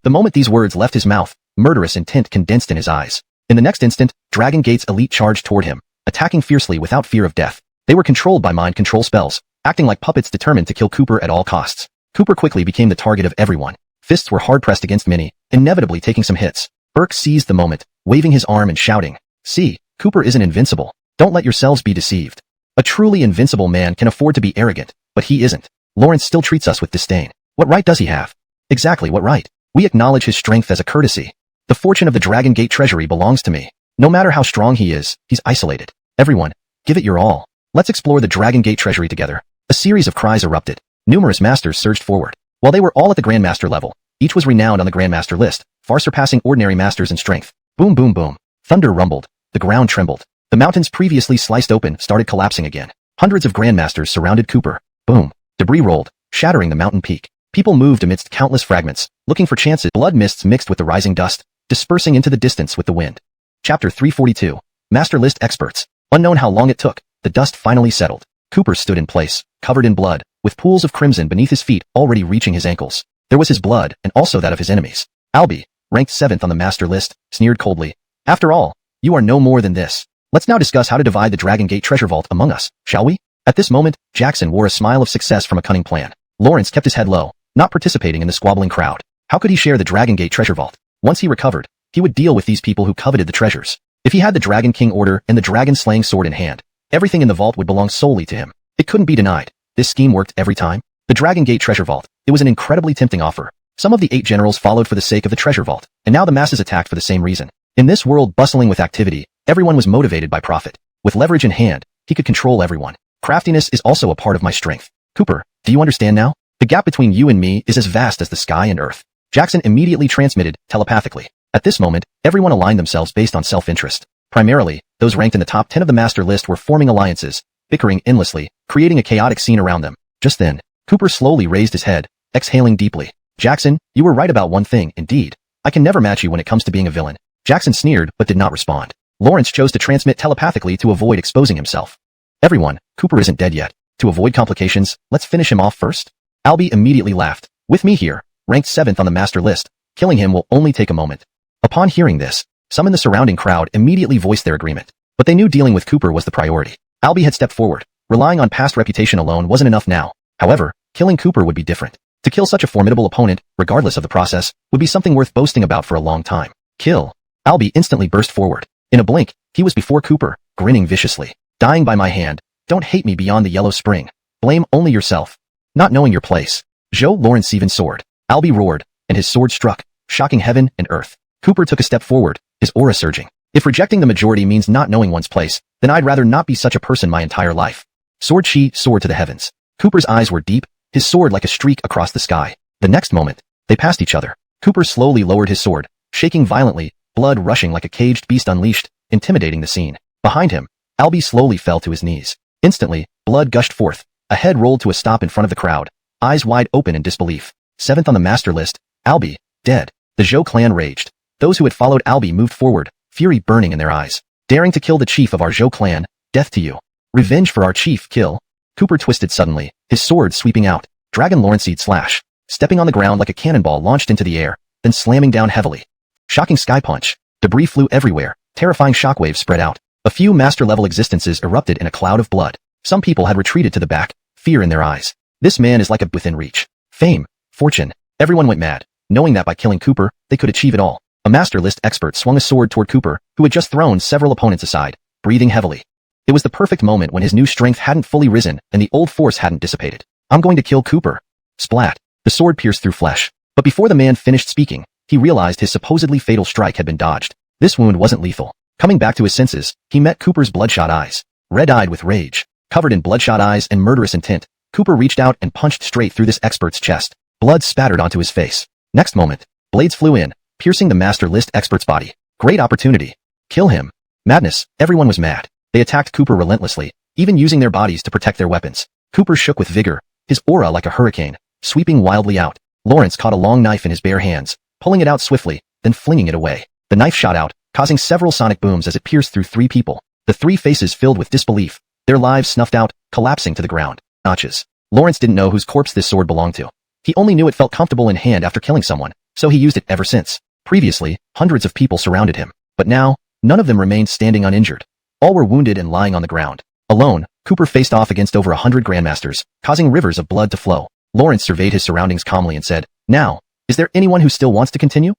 moment these words left his mouth, murderous intent condensed in his eyes. In the next instant, Dragon Gate's elite charged toward him, attacking fiercely without fear of death. They were controlled by mind control spells, acting like puppets determined to kill Cooper at all costs. Cooper quickly became the target of everyone. Fists were hard-pressed against many, inevitably taking some hits. Burke seized the moment, waving his arm and shouting, "See, Cooper isn't invincible. Don't let yourselves be deceived. A truly invincible man can afford to be arrogant, but he isn't. Lawrence still treats us with disdain. What right does he have? Exactly what right? We acknowledge his strength as a courtesy. The fortune of the Dragon Gate treasury belongs to me. No matter how strong he is, he's isolated. Everyone, give it your all. Let's explore the Dragon Gate treasury together." A series of cries erupted. Numerous masters surged forward. While they were all at the Grandmaster level, each was renowned on the Grandmaster list, far surpassing ordinary masters in strength. Boom boom boom. Thunder rumbled. The ground trembled. The mountains previously sliced open started collapsing again. Hundreds of Grandmasters surrounded Cooper. Boom. Debris rolled, shattering the mountain peak. People moved amidst countless fragments, looking for chances. Blood mists mixed with the rising dust, dispersing into the distance with the wind. Chapter 342. Master List Experts. Unknown how long it took, the dust finally settled. Cooper stood in place, covered in blood, with pools of crimson beneath his feet already reaching his ankles. There was his blood, and also that of his enemies. Albie, ranked 7th on the master list, sneered coldly. "After all, you are no more than this. Let's now discuss how to divide the Dragon Gate treasure vault among us, shall we?" At this moment, Jackson wore a smile of success from a cunning plan. Lawrence kept his head low, not participating in the squabbling crowd. How could he share the Dragon Gate treasure vault? Once he recovered, he would deal with these people who coveted the treasures. If he had the Dragon King order and the dragon-slaying sword in hand, everything in the vault would belong solely to him. It couldn't be denied. This scheme worked every time. The Dragon Gate treasure vault. It was an incredibly tempting offer. Some of the 8 generals followed for the sake of the treasure vault, and now the masses attacked for the same reason. In this world bustling with activity, everyone was motivated by profit. With leverage in hand, he could control everyone. Craftiness is also a part of my strength. Cooper, do you understand now? The gap between you and me is as vast as the sky and earth. Jackson immediately transmitted, telepathically. At this moment, everyone aligned themselves based on self-interest. Primarily, those ranked in the top 10 of the master list were forming alliances, bickering endlessly, creating a chaotic scene around them. Just then, Cooper slowly raised his head, exhaling deeply. "Jackson, you were right about one thing, indeed. I can never match you when it comes to being a villain." Jackson sneered but did not respond. Lawrence chose to transmit telepathically to avoid exposing himself. "Everyone, Cooper isn't dead yet. To avoid complications, let's finish him off first." Albie immediately laughed. "With me here, ranked 7th on the master list, killing him will only take a moment." Upon hearing this, some in the surrounding crowd immediately voiced their agreement. But they knew dealing with Cooper was the priority. Albie had stepped forward. Relying on past reputation alone wasn't enough now. However, killing Cooper would be different. To kill such a formidable opponent, regardless of the process, would be something worth boasting about for a long time. "Kill." Albie instantly burst forward. In a blink, he was before Cooper, grinning viciously. "Dying by my hand. Don't hate me beyond the yellow spring. Blame only yourself. Not knowing your place." Joe Lawrence even soared. Albie roared, and his sword struck, shocking heaven and earth. Cooper took a step forward, his aura surging. "If rejecting the majority means not knowing one's place, then I'd rather not be such a person my entire life." Sword chi soared to the heavens. Cooper's eyes were deep, his sword like a streak across the sky. The next moment, they passed each other. Cooper slowly lowered his sword, shaking violently, blood rushing like a caged beast unleashed, intimidating the scene. Behind him, Albie slowly fell to his knees. Instantly, blood gushed forth. A head rolled to a stop in front of the crowd, eyes wide open in disbelief. 7th on the master list, Albie, dead. The Zhou clan raged. Those who had followed Albie moved forward, fury burning in their eyes. "Daring to kill the chief of our Zhou clan, death to you. Revenge for our chief, kill." Cooper twisted suddenly, his sword sweeping out. Dragon Lawrence'd slash. Stepping on the ground like a cannonball launched into the air, then slamming down heavily. Shocking sky punch. Debris flew everywhere, terrifying shockwaves spread out. A few master-level existences erupted in a cloud of blood. Some people had retreated to the back, fear in their eyes. This man is like a within reach. Fame, fortune. Everyone went mad, knowing that by killing Cooper, they could achieve it all. A master list expert swung a sword toward Cooper, who had just thrown several opponents aside, breathing heavily. It was the perfect moment when his new strength hadn't fully risen and the old force hadn't dissipated. "I'm going to kill Cooper." Splat. The sword pierced through flesh. But before the man finished speaking, he realized his supposedly fatal strike had been dodged. This wound wasn't lethal. Coming back to his senses, he met Cooper's bloodshot eyes. Red-eyed with rage, covered in bloodshot eyes and murderous intent, Cooper reached out and punched straight through this expert's chest. Blood spattered onto his face. Next moment, blades flew in, piercing the master list expert's body. Great opportunity. Kill him. Madness. Everyone was mad. They attacked Cooper relentlessly, even using their bodies to protect their weapons. Cooper shook with vigor, his aura like a hurricane, sweeping wildly out. Lawrence caught a long knife in his bare hands, pulling it out swiftly, then flinging it away. The knife shot out, causing several sonic booms as it pierced through 3 people. The 3 faces filled with disbelief, their lives snuffed out, collapsing to the ground. Notches. Lawrence didn't know whose corpse this sword belonged to. He only knew it felt comfortable in hand after killing someone, so he used it ever since. Previously, hundreds of people surrounded him, but now, none of them remained standing uninjured. All were wounded and lying on the ground. Alone, Cooper faced off against over 100 grandmasters, causing rivers of blood to flow. Lawrence surveyed his surroundings calmly and said, "Now, is there anyone who still wants to continue?"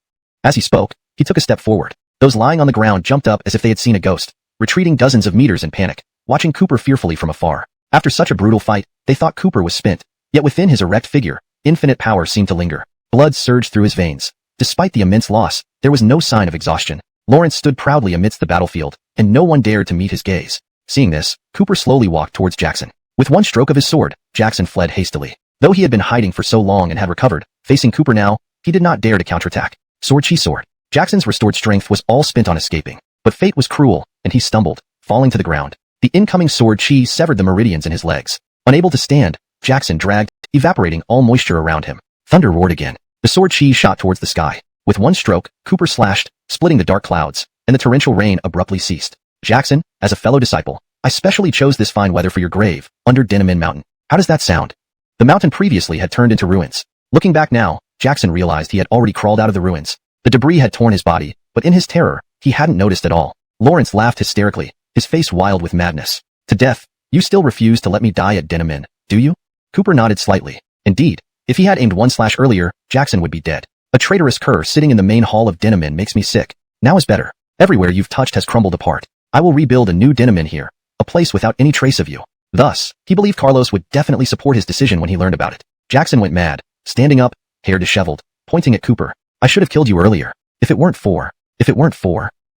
As he spoke, he took a step forward. Those lying on the ground jumped up as if they had seen a ghost, retreating dozens of meters in panic, watching Cooper fearfully from afar. After such a brutal fight, they thought Cooper was spent, yet within his erect figure, infinite power seemed to linger. Blood surged through his veins. Despite the immense loss, there was no sign of exhaustion. Lawrence stood proudly amidst the battlefield, and no one dared to meet his gaze. Seeing this, Cooper slowly walked towards Jackson. With one stroke of his sword, Jackson fled hastily. Though he had been hiding for so long and had recovered, facing Cooper now, he did not dare to counterattack. Sword chi sword. Jackson's restored strength was all spent on escaping, but fate was cruel, and he stumbled, falling to the ground. The incoming sword chi severed the meridians in his legs. Unable to stand, Jackson dragged, evaporating all moisture around him. Thunder roared again. The sword chi shot towards the sky. With one stroke, Cooper slashed, splitting the dark clouds, and the torrential rain abruptly ceased. Jackson, as a fellow disciple, I specially chose this fine weather for your grave, under Dinnamin Mountain. How does that sound? The mountain previously had turned into ruins. Looking back now, Jackson realized he had already crawled out of the ruins. The debris had torn his body, but in his terror, he hadn't noticed at all. Lawrence laughed hysterically, his face wild with madness. To death, you still refuse to let me die at Dinnamin, do you? Cooper nodded slightly. Indeed, if he had aimed 1 slash earlier, Jackson would be dead. A traitorous cur sitting in the main hall of Dinnamin makes me sick. Now is better. Everywhere you've touched has crumbled apart. I will rebuild a new Dinnamin here, a place without any trace of you. Thus, he believed Carlos would definitely support his decision when he learned about it. Jackson went mad, standing up, hair disheveled, pointing at Cooper. I should have killed you earlier. If it weren't for.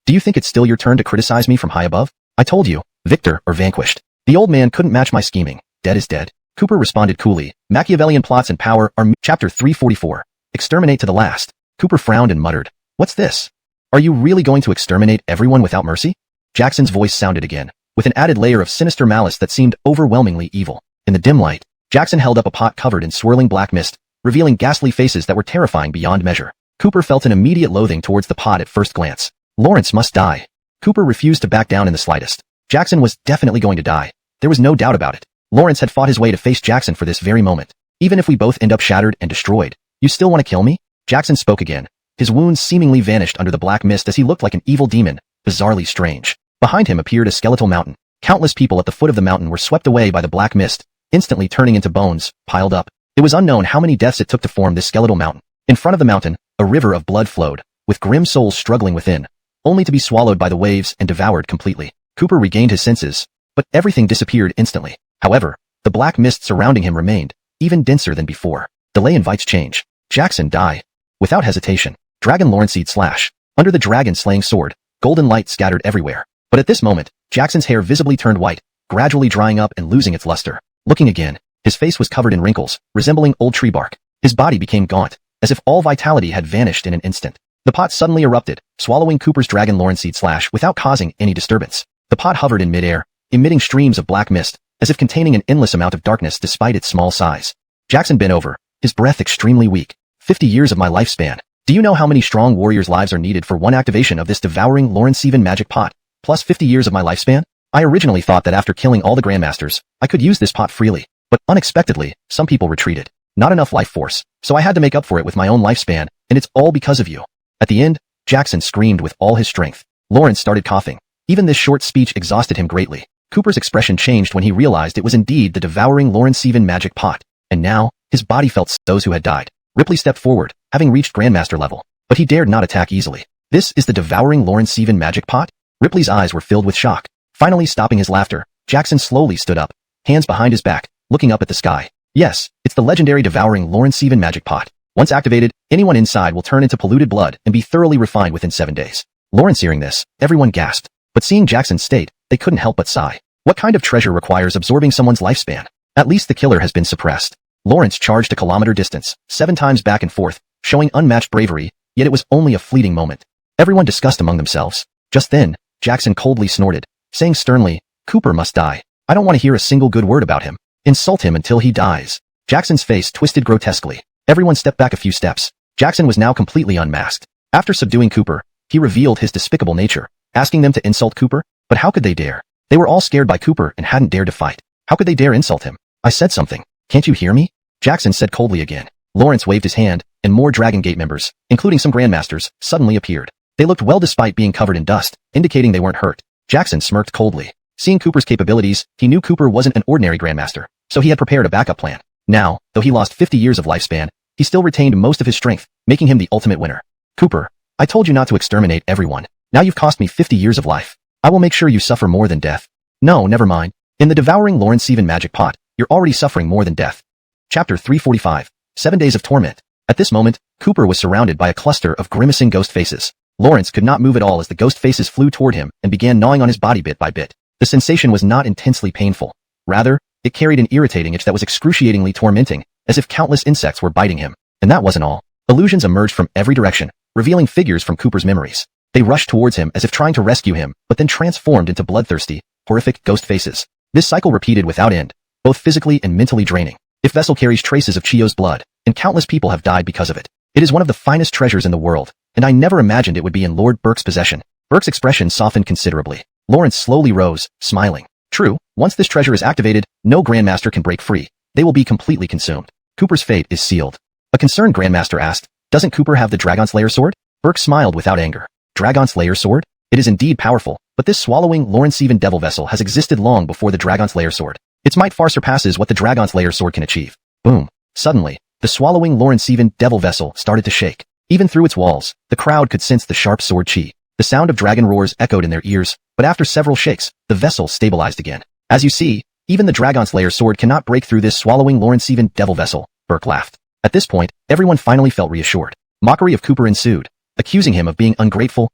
Do you think it's still your turn to criticize me from high above? I told you, victor or vanquished. The old man couldn't match my scheming. Dead is dead. Cooper responded coolly. Machiavellian plots and power are Chapter 344. Exterminate to the last. Cooper frowned and muttered. What's this? Are you really going to exterminate everyone without mercy? Jackson's voice sounded again, with an added layer of sinister malice that seemed overwhelmingly evil. In the dim light, Jackson held up a pot covered in swirling black mist, revealing ghastly faces that were terrifying beyond measure. Cooper felt an immediate loathing towards the pot at first glance. Lawrence must die. Cooper refused to back down in the slightest. Jackson was definitely going to die. There was no doubt about it. Lawrence had fought his way to face Jackson for this very moment. Even if we both end up shattered and destroyed, you still want to kill me? Jackson spoke again. His wounds seemingly vanished under the black mist as he looked like an evil demon, bizarrely strange. Behind him appeared a skeletal mountain. Countless people at the foot of the mountain were swept away by the black mist, instantly turning into bones, piled up. It was unknown how many deaths it took to form this skeletal mountain. In front of the mountain, a river of blood flowed, with grim souls struggling within, only to be swallowed by the waves and devoured completely. Cooper regained his senses, but everything disappeared instantly. However, the black mist surrounding him remained, even denser than before. Delay invites change. Jackson, die. Without hesitation, Dragon Lawrence seed slash. Under the dragon-slaying sword, golden light scattered everywhere. But at this moment, Jackson's hair visibly turned white, gradually drying up and losing its luster. Looking again, his face was covered in wrinkles, resembling old tree bark. His body became gaunt, as if all vitality had vanished in an instant. The pot suddenly erupted, swallowing Cooper's Dragon Lawrence seed slash without causing any disturbance. The pot hovered in midair, emitting streams of black mist, as if containing an endless amount of darkness despite its small size. Jackson bent over, his breath extremely weak. 50 years of my lifespan. Do you know how many strong warriors' lives are needed for one activation of this devouring Lawrencean magic pot? Plus 50 years of my lifespan? I originally thought that after killing all the grandmasters, I could use this pot freely. But unexpectedly, some people retreated. Not enough life force, so I had to make up for it with my own lifespan, and it's all because of you. At the end, Jackson screamed with all his strength. Lawrence started coughing. Even this short speech exhausted him greatly. Cooper's expression changed when he realized it was indeed the devouring Lawrencean magic pot. And now, his body felt those who had died. Ripley stepped forward, having reached Grandmaster level, but he dared not attack easily. This is the devouring Lawrencean magic pot? Ripley's eyes were filled with shock. Finally stopping his laughter, Jackson slowly stood up, hands behind his back, looking up at the sky. Yes, it's the legendary devouring Lawrencean magic pot. Once activated, anyone inside will turn into polluted blood and be thoroughly refined within 7 days. Lawrence hearing this, everyone gasped. But seeing Jackson's state, they couldn't help but sigh. What kind of treasure requires absorbing someone's lifespan? At least the killer has been suppressed. Lawrence charged a kilometer distance, 7 times back and forth, showing unmatched bravery, yet it was only a fleeting moment. Everyone discussed among themselves. Just then, Jackson coldly snorted, saying sternly, "Cooper must die. I don't want to hear a single good word about him. Insult him until he dies." Jackson's face twisted grotesquely. Everyone stepped back a few steps. Jackson was now completely unmasked. After subduing Cooper, he revealed his despicable nature, asking them to insult Cooper. But how could they dare? They were all scared by Cooper and hadn't dared to fight. How could they dare insult him? "I said something. Can't you hear me?" Jackson said coldly again. Lawrence waved his hand, and more Dragon Gate members, including some Grandmasters, suddenly appeared. They looked well despite being covered in dust, indicating they weren't hurt. Jackson smirked coldly. Seeing Cooper's capabilities, he knew Cooper wasn't an ordinary Grandmaster, so he had prepared a backup plan. Now, though he lost 50 years of lifespan, he still retained most of his strength, making him the ultimate winner. "Cooper, I told you not to exterminate everyone. Now you've cost me 50 years of life. I will make sure you suffer more than death." "No, never mind. In the devouring Lawrence Seven magic pot, you're already suffering more than death." Chapter 345, 7 Days of Torment. At this moment, Cooper was surrounded by a cluster of grimacing ghost faces. Lawrence could not move at all as the ghost faces flew toward him and began gnawing on his body bit by bit. The sensation was not intensely painful. Rather, it carried an irritating itch that was excruciatingly tormenting, as if countless insects were biting him. And that wasn't all. Illusions emerged from every direction, revealing figures from Cooper's memories. They rushed towards him as if trying to rescue him, but then transformed into bloodthirsty, horrific ghost faces. This cycle repeated without end, both physically and mentally draining. This vessel carries traces of Chio's blood, and countless people have died because of it. It is one of the finest treasures in the world, and I never imagined it would be in Lord Burke's possession. Burke's expression softened considerably. Lawrence slowly rose, smiling. True, once this treasure is activated, no Grandmaster can break free. They will be completely consumed. Cooper's fate is sealed. A concerned Grandmaster asked, "Doesn't Cooper have the Dragon Slayer sword?" Burke smiled without anger. "Dragon Slayer sword? It is indeed powerful, but this swallowing Lawrence Seven devil vessel has existed long before the Dragon Slayer sword. Its might far surpasses what the Dragon Slayer sword can achieve." Boom. Suddenly, the swallowing Lawrence Seven devil vessel started to shake. Even through its walls, the crowd could sense the sharp sword chi. The sound of dragon roars echoed in their ears, but after several shakes, the vessel stabilized again. "As you see, even the Dragon Slayer sword cannot break through this swallowing Lawrence Seven devil vessel," Burke laughed. At this point, everyone finally felt reassured. Mockery of Cooper ensued, accusing him of being ungrateful,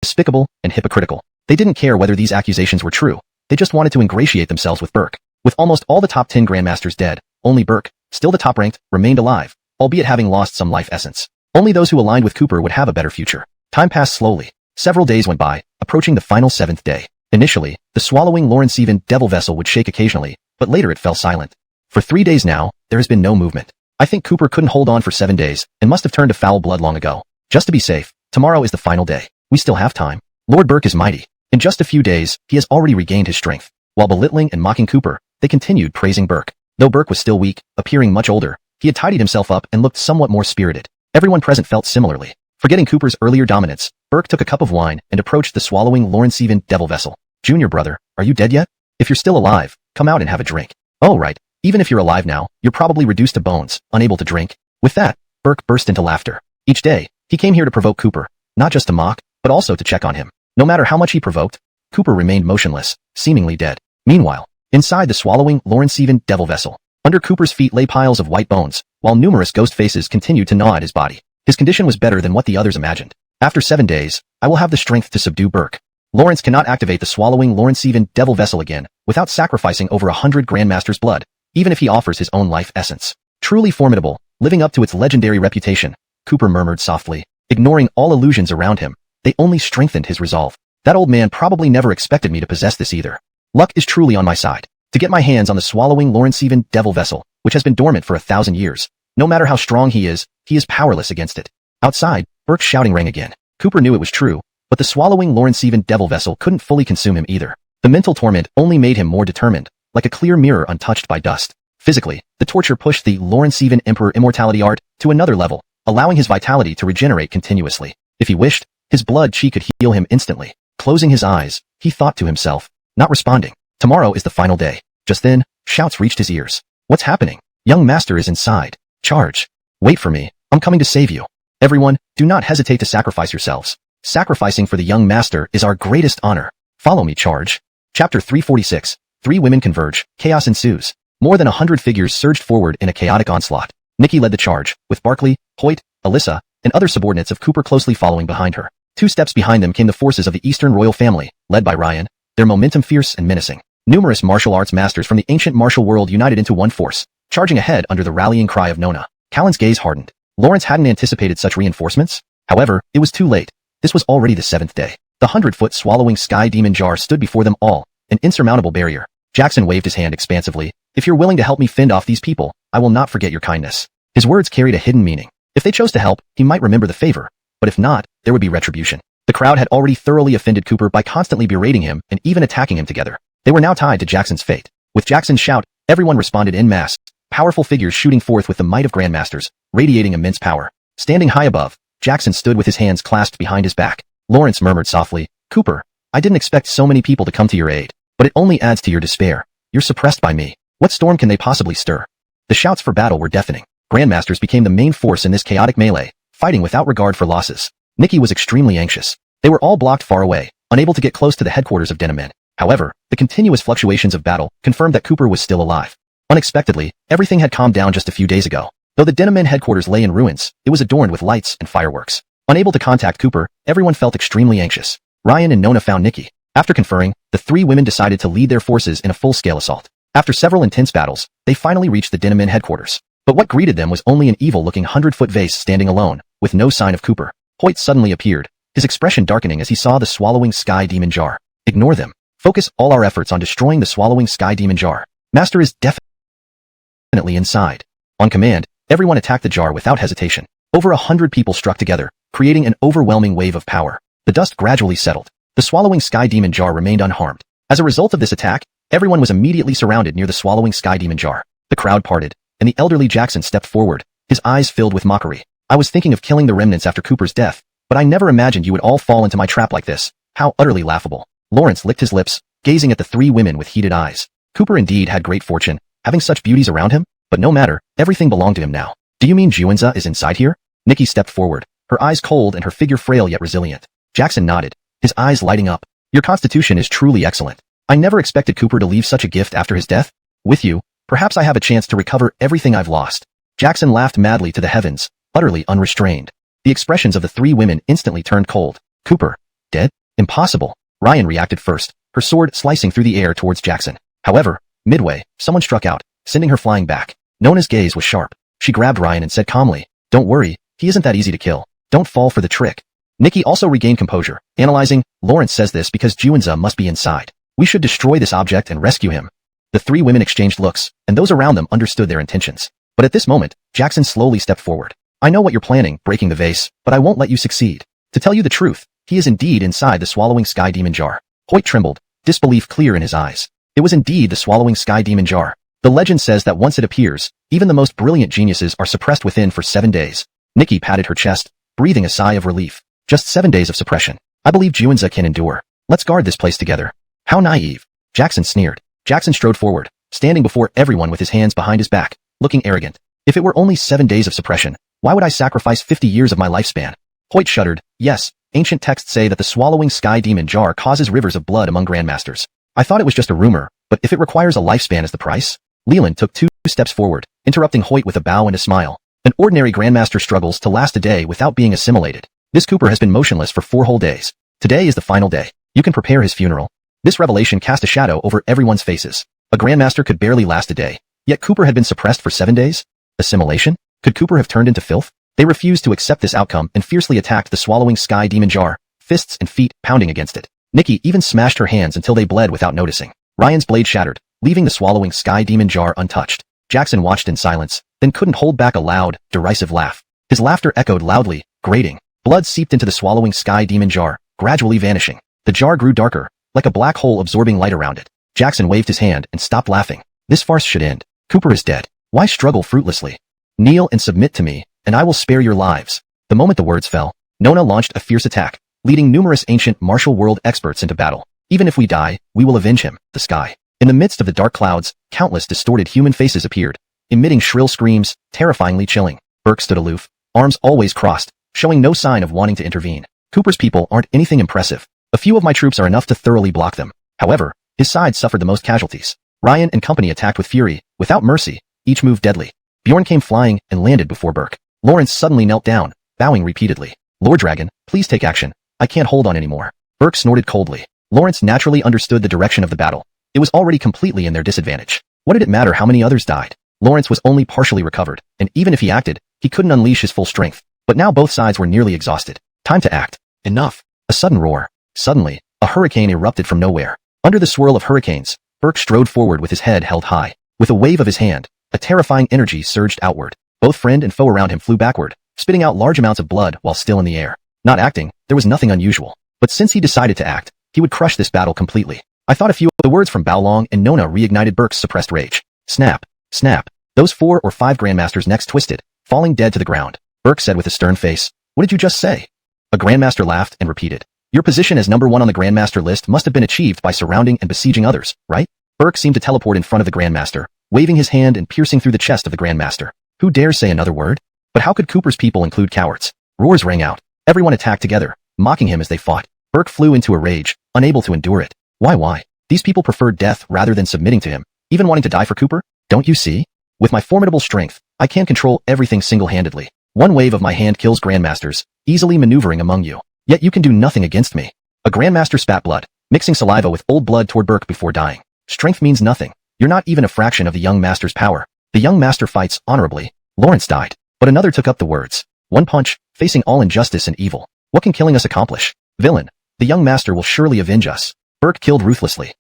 despicable, and hypocritical. They didn't care whether these accusations were true. They just wanted to ingratiate themselves with Burke. With almost all the top 10 Grandmasters dead, only Burke, still the top-ranked, remained alive, albeit having lost some life essence. Only those who aligned with Cooper would have a better future. Time passed slowly. Several days went by, approaching the final 7th day. Initially, the swallowing Lawrence Seven devil vessel would shake occasionally, but later it fell silent. For 3 days now, there has been no movement. I think Cooper couldn't hold on for 7 days, and must have turned to foul blood long ago. Just to be safe, tomorrow is the final day. We still have time. Lord Burke is mighty. In just a few days, he has already regained his strength. While belittling and mocking Cooper, they continued praising Burke. Though Burke was still weak, appearing much older, he had tidied himself up and looked somewhat more spirited. Everyone present felt similarly. Forgetting Cooper's earlier dominance, Burke took a cup of wine and approached the swallowing Lawrence Seven devil vessel. "Junior brother, are you dead yet? If you're still alive, come out and have a drink." "Oh right, even if you're alive now, you're probably reduced to bones, unable to drink." With that, Burke burst into laughter. Each day, he came here to provoke Cooper, not just to mock, but also to check on him. No matter how much he provoked, Cooper remained motionless, seemingly dead. Meanwhile, inside the swallowing Lawrence Seven devil vessel, under Cooper's feet lay piles of white bones, while numerous ghost faces continued to gnaw at his body. His condition was better than what the others imagined. "After 7 days, I will have the strength to subdue Burke." Lawrence cannot activate the swallowing Lawrence Seven devil vessel again without sacrificing over 100 Grandmasters' blood, even if he offers his own life essence. Truly formidable, living up to its legendary reputation, Cooper murmured softly, ignoring all illusions around him. They only strengthened his resolve. That old man probably never expected me to possess this either. Luck is truly on my side. To get my hands on the swallowing Lawrence Seven devil vessel, which has been dormant for 1,000 years. No matter how strong he is powerless against it. Outside, Burke's shouting rang again. Cooper knew it was true, but the swallowing Lawrence Seven devil vessel couldn't fully consume him either. The mental torment only made him more determined, like a clear mirror untouched by dust. Physically, the torture pushed the Lawrence Seven Emperor immortality art to another level, allowing his vitality to regenerate continuously. If he wished, his blood chi could heal him instantly. Closing his eyes, he thought to himself, not responding. Tomorrow is the final day. Just then, shouts reached his ears. "What's happening? Young master is inside. Charge. Wait for me. I'm coming to save you. Everyone, do not hesitate to sacrifice yourselves. Sacrificing for the young master is our greatest honor. Follow me, charge." Chapter 346. 3 women converge. Chaos ensues. More than 100 figures surged forward in a chaotic onslaught. Nikki led the charge, with Barkley, Hoyt, Alyssa, and other subordinates of Cooper closely following behind her. 2 steps behind them came the forces of the Eastern royal family, led by Ryan, their momentum fierce and menacing. Numerous martial arts masters from the ancient martial world united into one force, charging ahead under the rallying cry of Nona. Callan's gaze hardened. Lawrence hadn't anticipated such reinforcements. However, it was too late. This was already the 7th day. The 100-foot swallowing sky demon jar stood before them all, an insurmountable barrier. Jackson waved his hand expansively. If you're willing to help me fend off these people, I will not forget your kindness. His words carried a hidden meaning. If they chose to help, he might remember the favor, but if not, there would be retribution. The crowd had already thoroughly offended Cooper by constantly berating him and even attacking him together. They were now tied to Jackson's fate. With Jackson's shout, everyone responded en masse, powerful figures shooting forth with the might of grandmasters, radiating immense power. Standing high above, Jackson stood with his hands clasped behind his back. Lawrence murmured softly, "Cooper, I didn't expect so many people to come to your aid, but it only adds to your despair. You're suppressed by me. What storm can they possibly stir?" The shouts for battle were deafening. Grandmasters became the main force in this chaotic melee, fighting without regard for losses. Nikki was extremely anxious. They were all blocked far away, unable to get close to the headquarters of Denamin. However, the continuous fluctuations of battle confirmed that Cooper was still alive. Unexpectedly, everything had calmed down just a few days ago. Though the Denamin headquarters lay in ruins, it was adorned with lights and fireworks. Unable to contact Cooper, everyone felt extremely anxious. Ryan and Nona found Nikki. After conferring, the 3 women decided to lead their forces in a full-scale assault. After several intense battles, they finally reached the Denamin headquarters. But what greeted them was only an evil-looking 100-foot vase standing alone, with no sign of Cooper. Hoyt suddenly appeared, his expression darkening as he saw the swallowing sky demon jar. "Ignore them. Focus all our efforts on destroying the swallowing sky demon jar. Master is definitely inside." On command, everyone attacked the jar without hesitation. Over 100 people struck together, creating an overwhelming wave of power. The dust gradually settled. The swallowing sky demon jar remained unharmed. As a result of this attack, everyone was immediately surrounded near the swallowing sky demon jar. The crowd parted, and the elderly Jackson stepped forward, his eyes filled with mockery. "I was thinking of killing the remnants after Cooper's death, but I never imagined you would all fall into my trap like this. How utterly laughable." Lawrence licked his lips, gazing at the 3 women with heated eyes. Cooper indeed had great fortune, having such beauties around him, but no matter, everything belonged to him now. "Do you mean Juanza is inside here?" Nikki stepped forward, her eyes cold and her figure frail yet resilient. Jackson nodded, his eyes lighting up. "Your constitution is truly excellent. I never expected Cooper to leave such a gift after his death. With you, perhaps I have a chance to recover everything I've lost." Jackson laughed madly to the heavens, utterly unrestrained. The expressions of the 3 women instantly turned cold. "Cooper? Dead? Impossible." Ryan reacted first, her sword slicing through the air towards Jackson. However, midway, someone struck out, sending her flying back. Nona's gaze was sharp. She grabbed Ryan and said calmly, "Don't worry, he isn't that easy to kill. Don't fall for the trick." Nikki also regained composure, analyzing, "Lawrence says this because Juanza must be inside. We should destroy this object and rescue him." The 3 women exchanged looks, and those around them understood their intentions. But at this moment, Jackson slowly stepped forward. "I know what you're planning, breaking the vase, but I won't let you succeed. To tell you the truth, he is indeed inside the swallowing sky demon jar." Hoyt trembled, disbelief clear in his eyes. It was indeed the swallowing sky demon jar. The legend says that once it appears, even the most brilliant geniuses are suppressed within for 7 days. Nikki patted her chest, breathing a sigh of relief. "Just 7 days of suppression. I believe Juanza can endure. Let's guard this place together." "How naive." Jackson sneered. Jackson strode forward, standing before everyone with his hands behind his back, looking arrogant. "If it were only 7 days of suppression, why would I sacrifice 50 years of my lifespan?" Hoyt shuddered. "Yes, ancient texts say that the swallowing sky demon jar causes rivers of blood among grandmasters. I thought it was just a rumor, but if it requires a lifespan as the price?" Leland took 2 steps forward, interrupting Hoyt with a bow and a smile. "An ordinary grandmaster struggles to last a day without being assimilated. This Cooper has been motionless for 4 whole days. Today is the final day. You can prepare his funeral." This revelation cast a shadow over everyone's faces. A grandmaster could barely last a day, yet Cooper had been suppressed for 7 days? Assimilation? Could Cooper have turned into filth? They refused to accept this outcome and fiercely attacked the swallowing sky demon jar, fists and feet pounding against it. Nikki even smashed her hands until they bled without noticing. Ryan's blade shattered, leaving the swallowing sky demon jar untouched. Jackson watched in silence, then couldn't hold back a loud, derisive laugh. His laughter echoed loudly, grating. Blood seeped into the swallowing sky demon jar, gradually vanishing. The jar grew darker, like a black hole absorbing light around it. Jackson waved his hand and stopped laughing. This farce should end. Cooper is dead. Why struggle fruitlessly? Kneel and submit to me, and I will spare your lives. The moment the words fell, Nona launched a fierce attack, leading numerous ancient martial world experts into battle. "Even if we die, we will avenge him." The sky. In the midst of the dark clouds, countless distorted human faces appeared, emitting shrill screams, terrifyingly chilling. Burke stood aloof, arms always crossed, showing no sign of wanting to intervene. Cooper's people aren't anything impressive. A few of my troops are enough to thoroughly block them. However, his side suffered the most casualties. Ryan and company attacked with fury, without mercy, each move deadly. Bjorn came flying and landed before Burke. Lawrence suddenly knelt down, bowing repeatedly. Lord Dragon, please take action. I can't hold on anymore. Burke snorted coldly. Lawrence naturally understood the direction of the battle. It was already completely in their disadvantage. What did it matter how many others died? Lawrence was only partially recovered, and even if he acted, he couldn't unleash his full strength. But now both sides were nearly exhausted. Time to act. Enough. A sudden roar. Suddenly, a hurricane erupted from nowhere. Under the swirl of hurricanes, Burke strode forward with his head held high. With a wave of his hand, a terrifying energy surged outward. Both friend and foe around him flew backward, spitting out large amounts of blood while still in the air. Not acting, there was nothing unusual. But since he decided to act, he would crush this battle completely. I thought a few of the words from Bao Long and Nona reignited Burke's suppressed rage. Snap. Snap. Those 4 or 5 grandmasters' necks twisted, falling dead to the ground. Burke said with a stern face, "What did you just say?" A grandmaster laughed and repeated, "Your position as number 1 on the grandmaster list must have been achieved by surrounding and besieging others, right?" Burke seemed to teleport in front of the grandmaster, waving his hand and piercing through the chest of the grandmaster. Who dares say another word? But how could Cooper's people include cowards? Roars rang out. Everyone attacked together, mocking him as they fought. Burke flew into a rage, unable to endure it. Why? These people preferred death rather than submitting to him, even wanting to die for Cooper? Don't you see? With my formidable strength, I can control everything single-handedly. One wave of my hand kills grandmasters, easily maneuvering among you. Yet you can do nothing against me. A grandmaster spat blood, mixing saliva with old blood toward Burke before dying. Strength means nothing. You're not even a fraction of the young master's power. The young master fights honorably. Lawrence died. But another took up the words. One punch, facing all injustice and evil. What can killing us accomplish? Villain. The young master will surely avenge us. Burke killed ruthlessly.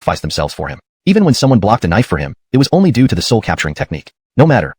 Sacrificed themselves for him. Even when someone blocked a knife for him, it was only due to the soul-capturing technique. No matter.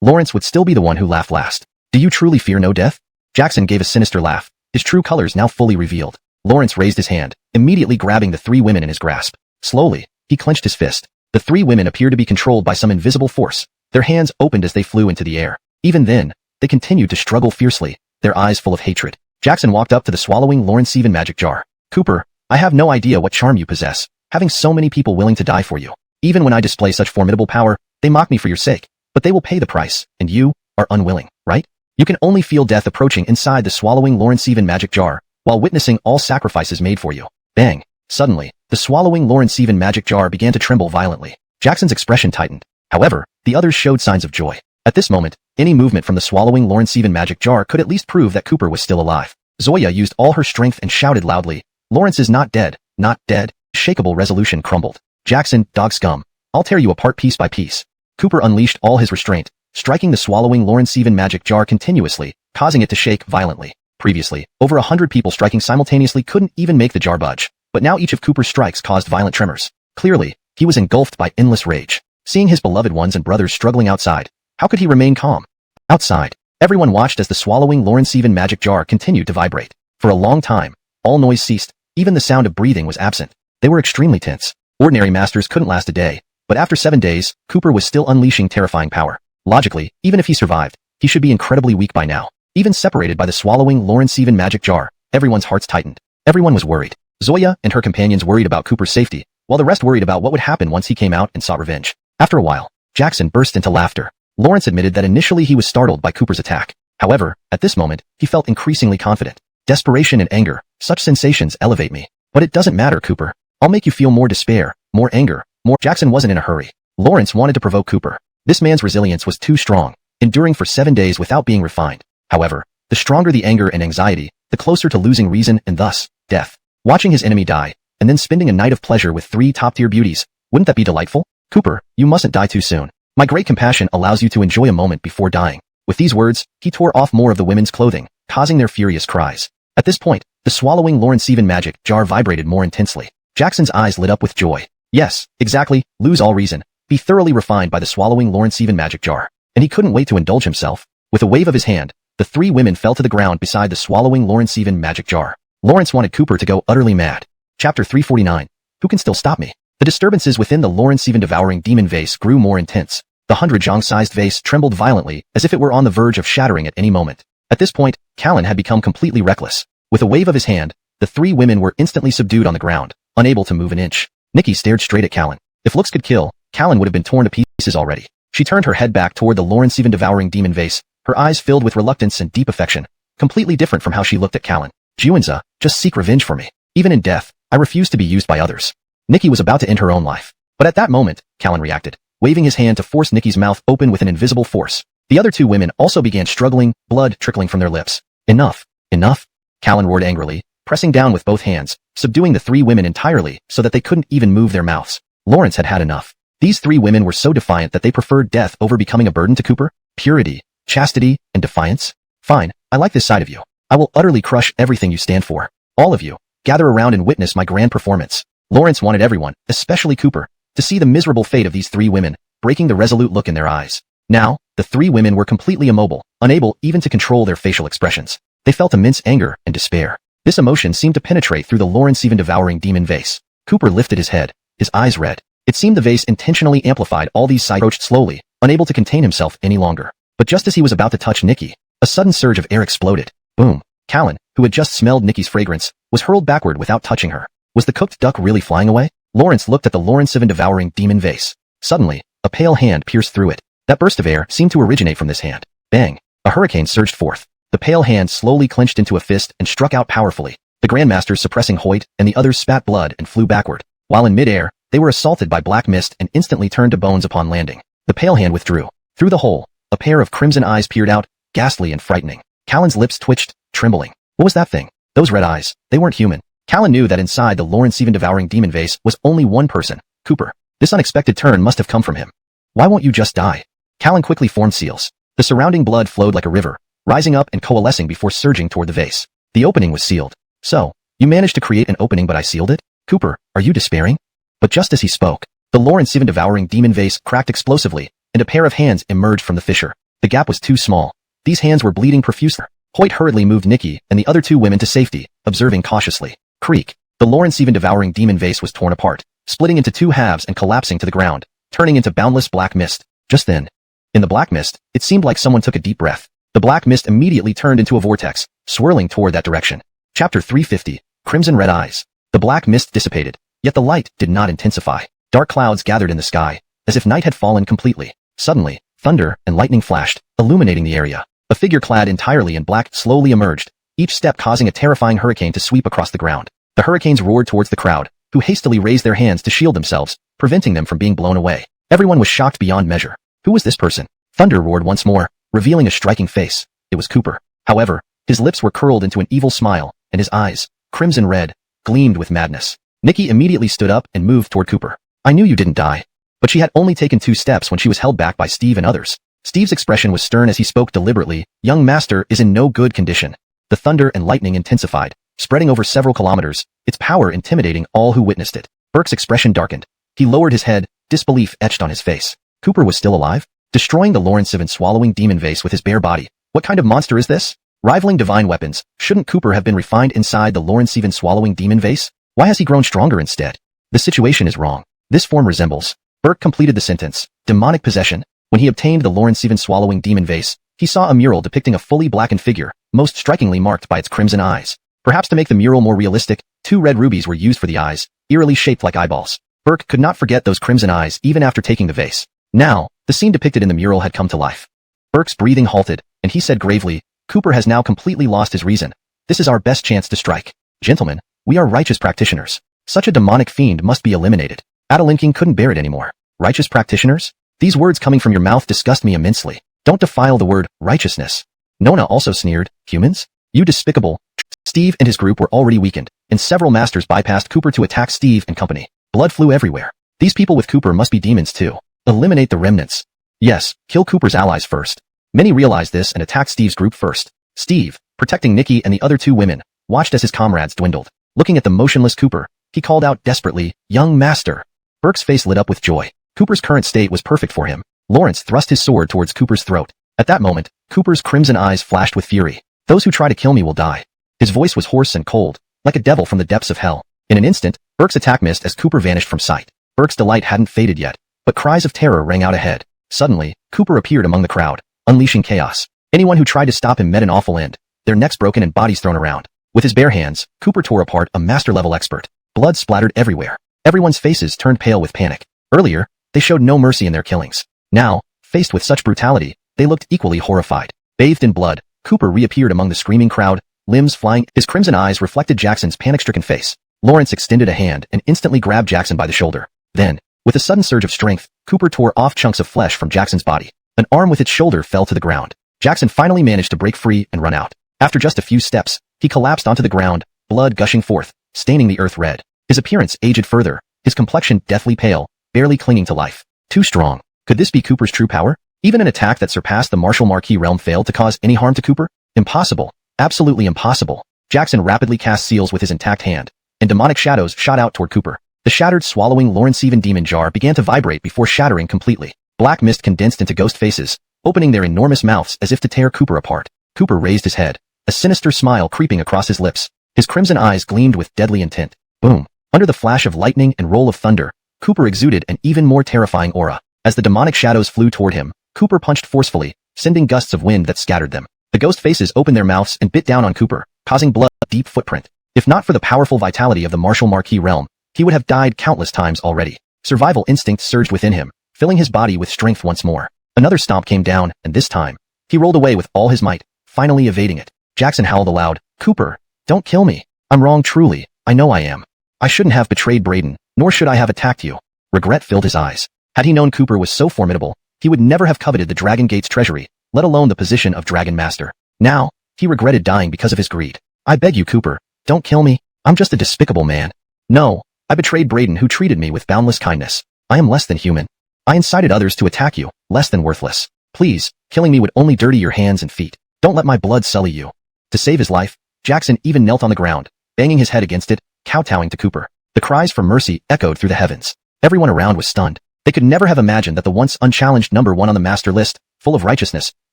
Lawrence would still be the one who laughed last. Do you truly fear no death? Jackson gave a sinister laugh, his true colors now fully revealed. Lawrence raised his hand, immediately grabbing the 3 women in his grasp. Slowly, he clenched his fist. The 3 women appeared to be controlled by some invisible force. Their hands opened as they flew into the air. Even then, they continued to struggle fiercely, their eyes full of hatred. Jackson walked up to the swallowing Lawrence Even magic jar. Cooper, I have no idea what charm you possess, having so many people willing to die for you. Even when I display such formidable power, they mock me for your sake. But they will pay the price, and you are unwilling, right? You can only feel death approaching inside the swallowing Lawrence Even magic jar, while witnessing all sacrifices made for you. Bang! Suddenly, the swallowing Lawrence Even magic jar began to tremble violently. Jackson's expression tightened. However, the others showed signs of joy. At this moment, any movement from the swallowing Lawrence Even magic jar could at least prove that Cooper was still alive. Zoya used all her strength and shouted loudly, "Lawrence is not dead, not dead." Shakable resolution crumbled. Jackson, dog scum. I'll tear you apart piece by piece. Cooper unleashed all his restraint, striking the swallowing Lawrence Even magic jar continuously, causing it to shake violently. Previously, over 100 people striking simultaneously couldn't even make the jar budge. But now each of Cooper's strikes caused violent tremors. Clearly, he was engulfed by endless rage. Seeing his beloved ones and brothers struggling outside, how could he remain calm? Outside, everyone watched as the swallowing Lawrence Even magic jar continued to vibrate. For a long time, all noise ceased, even the sound of breathing was absent. They were extremely tense. Ordinary masters couldn't last a day, but after 7 days, Cooper was still unleashing terrifying power. Logically, even if he survived, he should be incredibly weak by now. Even separated by the swallowing Lawrence Even magic jar, everyone's hearts tightened. Everyone was worried. Zoya and her companions worried about Cooper's safety, while the rest worried about what would happen once he came out and sought revenge. After a while, Jackson burst into laughter. Lawrence admitted that initially he was startled by Cooper's attack. However, at this moment, he felt increasingly confident. Desperation and anger, such sensations elevate me. But it doesn't matter, Cooper. I'll make you feel more despair, more anger, more. Jackson wasn't in a hurry. Lawrence wanted to provoke Cooper. This man's resilience was too strong, enduring for 7 days without being refined. However, the stronger the anger and anxiety, the closer to losing reason and thus, death. Watching his enemy die, and then spending a night of pleasure with 3 top-tier beauties, wouldn't that be delightful? Cooper, you mustn't die too soon. My great compassion allows you to enjoy a moment before dying. With these words, he tore off more of the women's clothing, causing their furious cries. At this point, the swallowing Lawrence Even magic jar vibrated more intensely. Jackson's eyes lit up with joy. Yes, exactly, lose all reason, be thoroughly refined by the swallowing Lawrence Even magic jar. And he couldn't wait to indulge himself. With a wave of his hand, the 3 women fell to the ground beside the swallowing Lawrence Even magic jar. Lawrence wanted Cooper to go utterly mad. Chapter 349. Who can still stop me? The disturbances within the Lawrence Even devouring demon vase grew more intense. The 100-jong-sized vase trembled violently, as if it were on the verge of shattering at any moment. At this point, Callan had become completely reckless. With a wave of his hand, the 3 women were instantly subdued on the ground, unable to move an inch. Nikki stared straight at Callan. If looks could kill, Callan would have been torn to pieces already. She turned her head back toward the Lawrence Even devouring demon vase, her eyes filled with reluctance and deep affection, completely different from how she looked at Callan. Juanza, just seek revenge for me. Even in death, I refuse to be used by others. Nikki was about to end her own life. But at that moment, Callan reacted, waving his hand to force Nikki's mouth open with an invisible force. The other two women also began struggling, blood trickling from their lips. Enough! Enough! Callan roared angrily, pressing down with both hands, subduing the three women entirely so that they couldn't even move their mouths. Lawrence had had enough. These three women were so defiant that they preferred death over becoming a burden to Cooper. Purity, chastity, and defiance? Fine, I like this side of you. I will utterly crush everything you stand for. All of you, gather around and witness my grand performance. Lawrence wanted everyone, especially Cooper, to see the miserable fate of these three women, breaking the resolute look in their eyes. Now, the three women were completely immobile, unable even to control their facial expressions. They felt immense anger and despair. This emotion seemed to penetrate through the Lawrence even devouring demon vase. Cooper lifted his head, his eyes red. It seemed the vase intentionally amplified all these sights. Approached slowly, unable to contain himself any longer. But just as he was about to touch Nikki, a sudden surge of air exploded. Boom! Callan, who had just smelled Nikki's fragrance, was hurled backward without touching her. Was the cooked duck really flying away? Lawrence looked at the Lawrence even devouring demon vase. Suddenly, a pale hand pierced through it. That burst of air seemed to originate from this hand. Bang! A hurricane surged forth. The pale hand slowly clenched into a fist and struck out powerfully. The Grandmasters suppressing Hoyt and the others spat blood and flew backward. While in midair, they were assaulted by black mist and instantly turned to bones upon landing. The pale hand withdrew. Through the hole, a pair of crimson eyes peered out, ghastly and frightening. Callan's lips twitched, trembling. What was that thing? Those red eyes, they weren't human. Callan knew that inside the Lawrence even devouring demon vase was only one person, Cooper. This unexpected turn must have come from him. Why won't you just die? Callan quickly formed seals. The surrounding blood flowed like a river, rising up and coalescing before surging toward the vase. The opening was sealed. So, you managed to create an opening but I sealed it? Cooper, are you despairing? But just as he spoke, the Lawrence even devouring demon vase cracked explosively, and a pair of hands emerged from the fissure. The gap was too small. These hands were bleeding profusely. Hoyt hurriedly moved Nikki and the other two women to safety, observing cautiously. Creak! The Lawrence even devouring demon vase was torn apart, splitting into two halves and collapsing to the ground, turning into boundless black mist. Just then, in the black mist, it seemed like someone took a deep breath. The black mist immediately turned into a vortex, swirling toward that direction. Chapter 350, Crimson Red Eyes. The black mist dissipated, yet the light did not intensify. Dark clouds gathered in the sky, as if night had fallen completely. Suddenly, thunder and lightning flashed, illuminating the area. A figure clad entirely in black slowly emerged, each step causing a terrifying hurricane to sweep across the ground. The hurricanes roared towards the crowd, who hastily raised their hands to shield themselves, preventing them from being blown away. Everyone was shocked beyond measure. Who was this person? Thunder roared once more, revealing a striking face. It was Cooper. However, his lips were curled into an evil smile, and his eyes, crimson red, gleamed with madness. Nikki immediately stood up and moved toward Cooper. I knew you didn't die. But she had only taken 2 steps when she was held back by Steve and others. Steve's expression was stern as he spoke deliberately. Young master is in no good condition. The thunder and lightning intensified, spreading over several kilometers, its power intimidating all who witnessed it. Burke's expression darkened. He lowered his head, disbelief etched on his face. Cooper was still alive? Destroying the Lawrence even swallowing demon vase with his bare body. What kind of monster is this? Rivaling divine weapons, shouldn't Cooper have been refined inside the Lawrence even swallowing demon vase? Why has he grown stronger instead? The situation is wrong. This form resembles. Burke completed the sentence. Demonic possession. When he obtained the Lawrence even swallowing demon vase, he saw a mural depicting a fully blackened figure, most strikingly marked by its crimson eyes. Perhaps to make the mural more realistic, 2 red rubies were used for the eyes, eerily shaped like eyeballs. Burke could not forget those crimson eyes even after taking the vase. Now, the scene depicted in the mural had come to life. Burke's breathing halted, and he said gravely, Cooper has now completely lost his reason. This is our best chance to strike. Gentlemen, we are righteous practitioners. Such a demonic fiend must be eliminated. Adelinking couldn't bear it anymore. Righteous practitioners? These words coming from your mouth disgust me immensely. Don't defile the word righteousness. Nona also sneered, humans? You despicable. Steve and his group were already weakened, and several masters bypassed Cooper to attack Steve and company. Blood flew everywhere. These people with Cooper must be demons too. Eliminate the remnants. Yes, kill Cooper's allies first. Many realized this and attacked Steve's group first. Steve, protecting Nikki and the other 2 women, watched as his comrades dwindled. Looking at the motionless Cooper, he called out desperately, young master. Burke's face lit up with joy. Cooper's current state was perfect for him. Lawrence thrust his sword towards Cooper's throat. At that moment, Cooper's crimson eyes flashed with fury. Those who try to kill me will die. His voice was hoarse and cold, like a devil from the depths of hell. In an instant, Burke's attack missed as Cooper vanished from sight. Burke's delight hadn't faded yet, but cries of terror rang out ahead. Suddenly, Cooper appeared among the crowd, unleashing chaos. Anyone who tried to stop him met an awful end, their necks broken and bodies thrown around. With his bare hands, Cooper tore apart a master-level expert. Blood splattered everywhere. Everyone's faces turned pale with panic. Earlier, they showed no mercy in their killings. Now, faced with such brutality, they looked equally horrified. Bathed in blood, Cooper reappeared among the screaming crowd, limbs flying. His crimson eyes reflected Jackson's panic-stricken face. Lawrence extended a hand and instantly grabbed Jackson by the shoulder. Then, With a sudden surge of strength, Cooper tore off chunks of flesh from Jackson's body. An arm with its shoulder fell to the ground. Jackson finally managed to break free and run out. After just a few steps, he collapsed onto the ground, blood gushing forth, staining the earth red. His appearance aged further, his complexion deathly pale, barely clinging to life. Too strong. Could this be Cooper's true power? Even an attack that surpassed the martial Marquis realm failed to cause any harm to Cooper? Impossible. Absolutely impossible. Jackson rapidly cast seals with his intact hand, and demonic shadows shot out toward Cooper. The shattered swallowing Lawrencevan demon jar began to vibrate before shattering completely. Black mist condensed into ghost faces, opening their enormous mouths as if to tear Cooper apart. Cooper raised his head, a sinister smile creeping across his lips. His crimson eyes gleamed with deadly intent. Boom. Under the flash of lightning and roll of thunder, Cooper exuded an even more terrifying aura. As the demonic shadows flew toward him, Cooper punched forcefully, sending gusts of wind that scattered them. The ghost faces opened their mouths and bit down on Cooper, causing blood a deep footprint. If not for the powerful vitality of the martial Marquis realm, he would have died countless times already. Survival instinct surged within him, filling his body with strength once more. Another stomp came down, and this time, he rolled away with all his might, finally evading it. Jackson howled aloud, "Cooper, don't kill me. I'm wrong truly, I know I am. I shouldn't have betrayed Braden, nor should I have attacked you." Regret filled his eyes. Had he known Cooper was so formidable, he would never have coveted the Dragon Gate's treasury, let alone the position of Dragon Master. Now, he regretted dying because of his greed. "I beg you, Cooper, don't kill me. I'm just a despicable man. No, I betrayed Braden who treated me with boundless kindness. I am less than human. I incited others to attack you, less than worthless. Please, killing me would only dirty your hands and feet. Don't let my blood sully you." To save his life, Jackson even knelt on the ground, banging his head against it, kowtowing to Cooper. The cries for mercy echoed through the heavens. Everyone around was stunned. They could never have imagined that the once unchallenged number one on the master list, full of righteousness,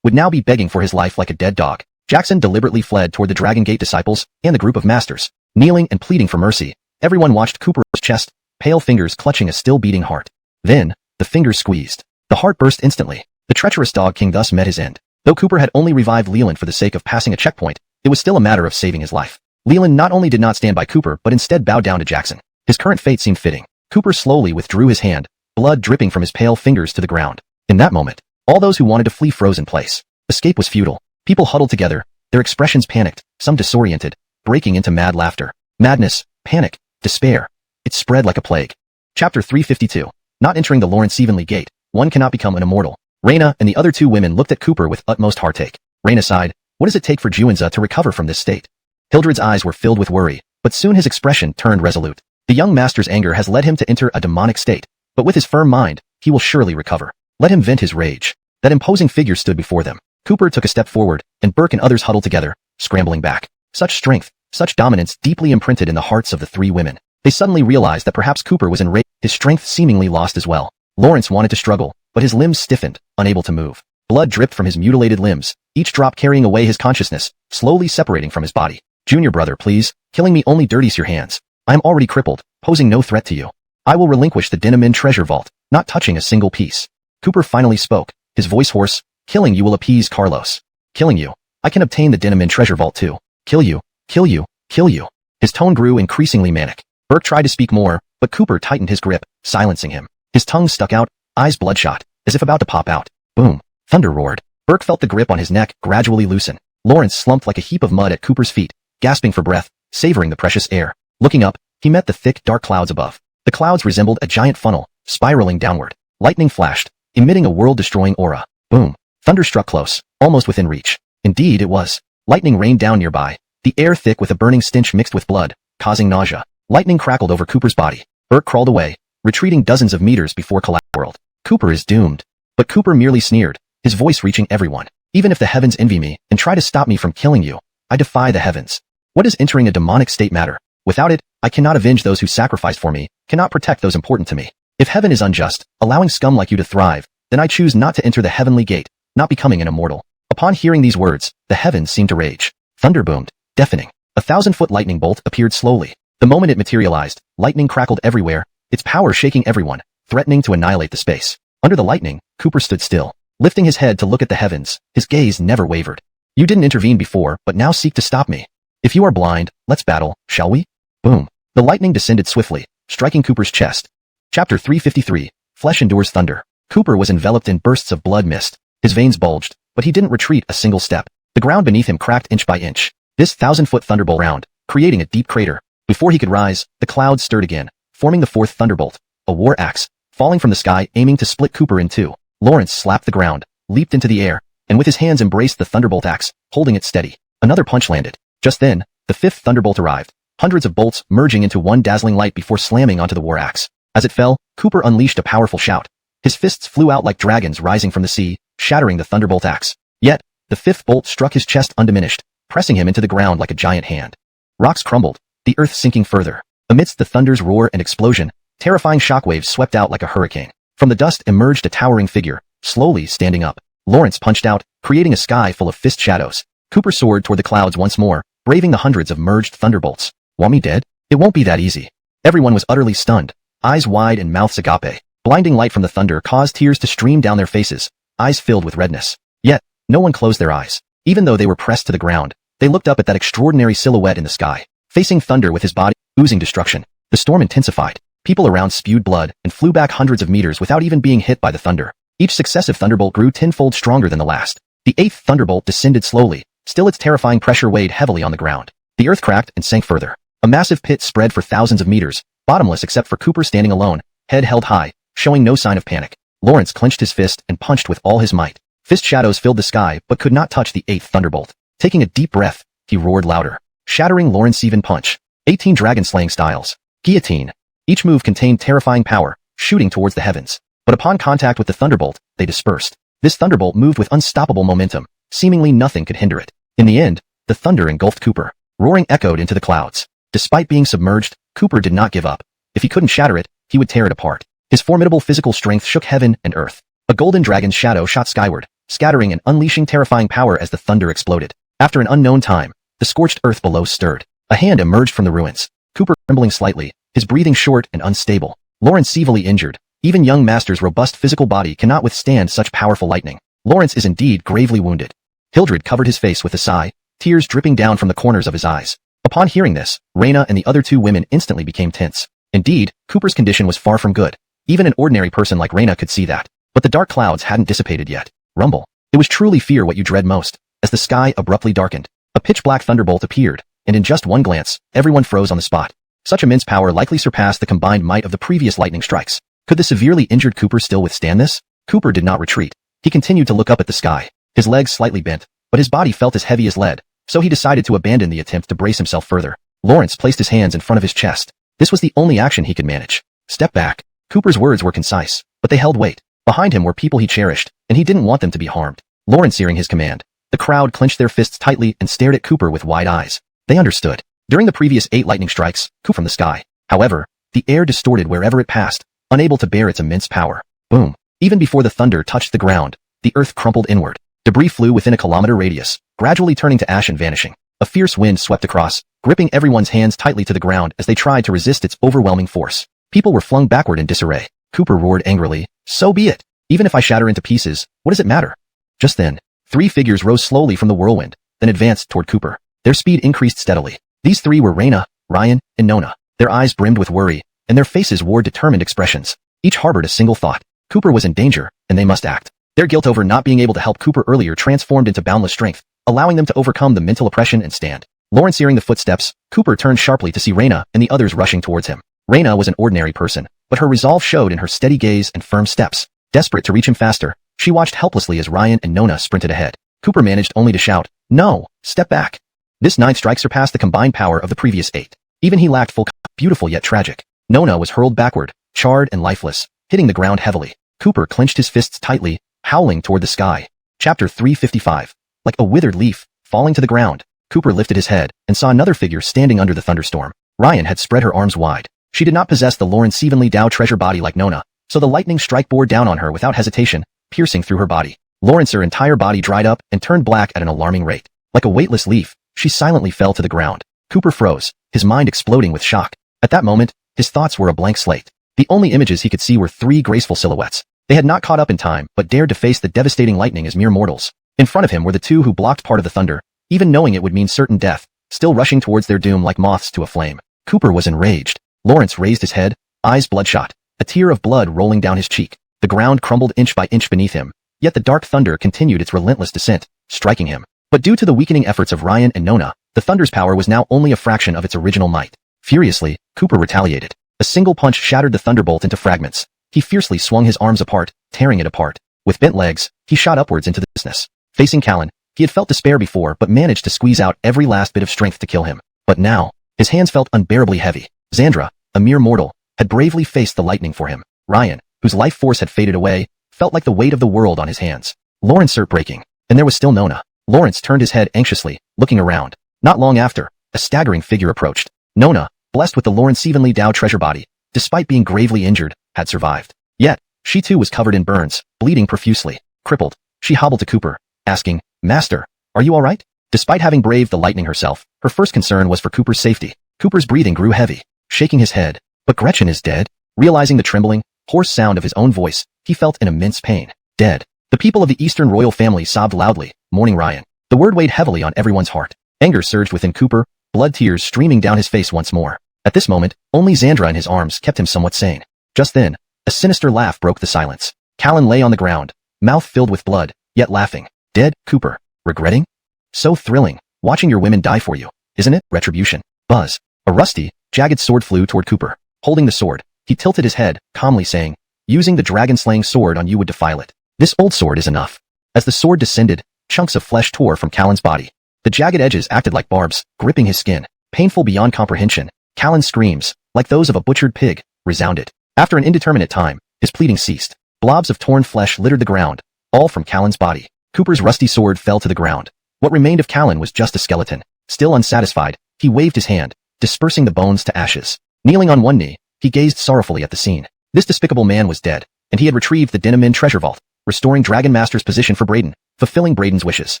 would now be begging for his life like a dead dog. Jackson deliberately fled toward the Dragon Gate disciples and the group of masters, kneeling and pleading for mercy. Everyone watched Cooper's chest, pale fingers clutching a still beating heart. Then, the fingers squeezed. The heart burst instantly. The treacherous dog king thus met his end. Though Cooper had only revived Leland for the sake of passing a checkpoint, it was still a matter of saving his life. Leland not only did not stand by Cooper but instead bowed down to Jackson. His current fate seemed fitting. Cooper slowly withdrew his hand, blood dripping from his pale fingers to the ground. In that moment, all those who wanted to flee froze in place. Escape was futile. People huddled together, their expressions panicked, some disoriented, breaking into mad laughter. Madness, panic, despair. It spread like a plague. Chapter 352. Not entering the Lawrencevan Gate, one cannot become an immortal. Raina and the other two women looked at Cooper with utmost heartache. Raina sighed, "What does it take for Juanza to recover from this state?" Hildred's eyes were filled with worry, but soon his expression turned resolute. The young master's anger has led him to enter a demonic state, but with his firm mind, he will surely recover. Let him vent his rage. That imposing figure stood before them. Cooper took a step forward, and Burke and others huddled together, scrambling back. Such strength, such dominance deeply imprinted in the hearts of the three women. They suddenly realized that perhaps Cooper was enraged, his strength seemingly lost as well. Lawrence wanted to struggle, but his limbs stiffened, unable to move. Blood dripped from his mutilated limbs, each drop carrying away his consciousness, slowly separating from his body. "Junior brother, please, killing me only dirties your hands. I am already crippled, posing no threat to you. I will relinquish the Dinamin treasure vault, not touching a single piece." Cooper finally spoke, his voice hoarse. "Killing you will appease Carlos. Killing you, I can obtain the Dinamin treasure vault too. Kill you, kill you, kill you." His tone grew increasingly manic. Burke tried to speak more, but Cooper tightened his grip, silencing him. His tongue stuck out, eyes bloodshot, as if about to pop out. Boom. Thunder roared. Burke felt the grip on his neck gradually loosen. Lawrence slumped like a heap of mud at Cooper's feet, gasping for breath, savoring the precious air. Looking up, he met the thick, dark clouds above. The clouds resembled a giant funnel, spiraling downward. Lightning flashed, emitting a world-destroying aura. Boom. Thunder struck close, almost within reach. Indeed it was. Lightning rained down nearby, the air thick with a burning stench mixed with blood, causing nausea. Lightning crackled over Cooper's body. Burke crawled away, retreating dozens of meters before collapse. World. Cooper is doomed. But Cooper merely sneered, his voice reaching everyone. "Even if the heavens envy me and try to stop me from killing you, I defy the heavens. What does entering a demonic state matter? Without it, I cannot avenge those who sacrificed for me, cannot protect those important to me. If heaven is unjust, allowing scum like you to thrive, then I choose not to enter the heavenly gate, not becoming an immortal." Upon hearing these words, the heavens seemed to rage. Thunder boomed, deafening. A 1,000-foot lightning bolt appeared slowly. The moment it materialized, lightning crackled everywhere, its power shaking everyone, threatening to annihilate the space. Under the lightning, Cooper stood still, lifting his head to look at the heavens. His gaze never wavered. "You didn't intervene before, but now seek to stop me. If you are blind, let's battle, shall we?" Boom. The lightning descended swiftly, striking Cooper's chest. Chapter 353. Flesh endures thunder. Cooper was enveloped in bursts of blood mist. His veins bulged, but he didn't retreat a single step. The ground beneath him cracked inch by inch. This 1,000-foot thunderbolt round, creating a deep crater. Before he could rise, the clouds stirred again, forming the fourth thunderbolt, a war axe, falling from the sky, aiming to split Cooper in two. Lawrence slapped the ground, leaped into the air, and with his hands embraced the thunderbolt axe, holding it steady. Another punch landed. Just then, the fifth thunderbolt arrived, hundreds of bolts merging into one dazzling light before slamming onto the war axe. As it fell, Cooper unleashed a powerful shout. His fists flew out like dragons rising from the sea, shattering the thunderbolt axe. Yet, the fifth bolt struck his chest undiminished, pressing him into the ground like a giant hand. Rocks crumbled, the earth sinking further. Amidst the thunder's roar and explosion, terrifying shockwaves swept out like a hurricane. From the dust emerged a towering figure, slowly standing up. Lawrence punched out, creating a sky full of fist shadows. Cooper soared toward the clouds once more, braving the hundreds of merged thunderbolts. Want me dead? It won't be that easy. Everyone was utterly stunned, eyes wide and mouths agape. Blinding light from the thunder caused tears to stream down their faces, eyes filled with redness. Yet, no one closed their eyes. Even though they were pressed to the ground, they looked up at that extraordinary silhouette in the sky, facing thunder with his body oozing destruction. The storm intensified. People around spewed blood and flew back hundreds of meters without even being hit by the thunder. Each successive thunderbolt grew tenfold stronger than the last. The eighth thunderbolt descended slowly, still its terrifying pressure weighed heavily on the ground. The earth cracked and sank further. A massive pit spread for thousands of meters, bottomless except for Cooper standing alone, head held high, showing no sign of panic. Lawrence clenched his fist and punched with all his might. Fist shadows filled the sky but could not touch the eighth thunderbolt. Taking a deep breath, he roared louder, shattering Lawrence's even punch. 18 dragon-slaying styles. Guillotine. Each move contained terrifying power, shooting towards the heavens. But upon contact with the thunderbolt, they dispersed. This thunderbolt moved with unstoppable momentum. Seemingly nothing could hinder it. In the end, the thunder engulfed Cooper. Roaring echoed into the clouds. Despite being submerged, Cooper did not give up. If he couldn't shatter it, he would tear it apart. His formidable physical strength shook heaven and earth. A golden dragon's shadow shot skyward, scattering and unleashing terrifying power as the thunder exploded. After an unknown time, the scorched earth below stirred. A hand emerged from the ruins. Cooper trembling slightly, his breathing short and unstable. Lawrence severely injured. Even young master's robust physical body cannot withstand such powerful lightning. Lawrence is indeed gravely wounded. Hildred covered his face with a sigh, tears dripping down from the corners of his eyes. Upon hearing this, Reyna and the other two women instantly became tense. Indeed, Cooper's condition was far from good. Even an ordinary person like Reyna could see that. But the dark clouds hadn't dissipated yet. Rumble. It was truly fear what you dread most. As the sky abruptly darkened, a pitch-black thunderbolt appeared, and in just one glance, everyone froze on the spot. Such immense power likely surpassed the combined might of the previous lightning strikes. Could the severely injured Cooper still withstand this? Cooper did not retreat. He continued to look up at the sky. His legs slightly bent, but his body felt as heavy as lead, so he decided to abandon the attempt to brace himself further. Lawrence placed his hands in front of his chest. This was the only action he could manage. Step back. Cooper's words were concise, but they held weight. Behind him were people he cherished, and he didn't want them to be harmed. Lawrence hearing his command. The crowd clenched their fists tightly and stared at Cooper with wide eyes. They understood. During the previous 8 lightning strikes, Cooper from the sky. However, the air distorted wherever it passed, unable to bear its immense power. Boom. Even before the thunder touched the ground, the earth crumpled inward. Debris flew within a kilometer radius, gradually turning to ash and vanishing. A fierce wind swept across, gripping everyone's hands tightly to the ground as they tried to resist its overwhelming force. People were flung backward in disarray. Cooper roared angrily, "So be it. Even if I shatter into pieces, what does it matter?" Just then, 3 figures rose slowly from the whirlwind, then advanced toward Cooper. Their speed increased steadily. These 3 were Reyna, Ryan, and Nona. Their eyes brimmed with worry, and their faces wore determined expressions. Each harbored a single thought. Cooper was in danger, and they must act. Their guilt over not being able to help Cooper earlier transformed into boundless strength, allowing them to overcome the mental oppression and stand. Lawrence hearing the footsteps, Cooper turned sharply to see Reyna and the others rushing towards him. Reyna was an ordinary person, but her resolve showed in her steady gaze and firm steps. Desperate to reach him faster, she watched helplessly as Ryan and Nona sprinted ahead. Cooper managed only to shout, "No, step back." This 9th strike surpassed the combined power of the previous 8. Even he lacked full, beautiful yet tragic. Nona was hurled backward, charred and lifeless, hitting the ground heavily. Cooper clenched his fists tightly, howling toward the sky. Chapter 355. Like a withered leaf, falling to the ground, Cooper lifted his head and saw another figure standing under the thunderstorm. Ryan had spread her arms wide. She did not possess the Lawrence Evenly Dow treasure body like Nona, so the lightning strike bore down on her without hesitation, piercing through her body. Lawrence's entire body dried up and turned black at an alarming rate. Like a weightless leaf, she silently fell to the ground. Cooper froze, his mind exploding with shock. At that moment, his thoughts were a blank slate. The only images he could see were 3 graceful silhouettes. They had not caught up in time, but dared to face the devastating lightning as mere mortals. In front of him were the 2 who blocked part of the thunder, even knowing it would mean certain death, still rushing towards their doom like moths to a flame. Cooper was enraged. Lawrence raised his head, eyes bloodshot, a tear of blood rolling down his cheek. The ground crumbled inch by inch beneath him, yet the dark thunder continued its relentless descent, striking him. But due to the weakening efforts of Ryan and Nona, the thunder's power was now only a fraction of its original might. Furiously, Cooper retaliated. A single punch shattered the thunderbolt into fragments. He fiercely swung his arms apart, tearing it apart. With bent legs, he shot upwards into the distance. Facing Callan, he had felt despair before but managed to squeeze out every last bit of strength to kill him. But now, his hands felt unbearably heavy. Xandra, a mere mortal, had bravely faced the lightning for him. Ryan, whose life force had faded away, felt like the weight of the world on his hands. Lawrence heart-breaking, and there was still Nona. Lawrence turned his head anxiously, looking around. Not long after, a staggering figure approached. Nona, blessed with the Lawrence evenly endowed treasure body, despite being gravely injured, had survived. Yet, she too was covered in burns, bleeding profusely. Crippled, she hobbled to Cooper, asking, "Master, are you all right?" Despite having braved the lightning herself, her first concern was for Cooper's safety. Cooper's breathing grew heavy, shaking his head. But Gretchen is dead? Realizing the trembling, hoarse sound of his own voice, he felt an immense pain. Dead. The people of the Eastern royal family sobbed loudly, mourning Ryan. The word weighed heavily on everyone's heart. Anger surged within Cooper, blood tears streaming down his face once more. At this moment, only Xandra in his arms kept him somewhat sane. Just then, a sinister laugh broke the silence. Callan lay on the ground, mouth filled with blood, yet laughing. Dead, Cooper. Regretting? So thrilling, watching your women die for you, isn't it? Retribution. Buzz. A rusty, jagged sword flew toward Cooper. Holding the sword, he tilted his head, calmly saying, "Using the dragon-slaying sword on you would defile it. This old sword is enough." As the sword descended, chunks of flesh tore from Callan's body. The jagged edges acted like barbs, gripping his skin. Painful beyond comprehension, Callan's screams, like those of a butchered pig, resounded. After an indeterminate time, his pleading ceased. Blobs of torn flesh littered the ground, all from Callan's body. Cooper's rusty sword fell to the ground. What remained of Callan was just a skeleton. Still unsatisfied, he waved his hand, dispersing the bones to ashes. Kneeling on one knee, he gazed sorrowfully at the scene. This despicable man was dead, and he had retrieved the Denim Inn treasure vault, restoring Dragon Master's position for Brayden, fulfilling Brayden's wishes.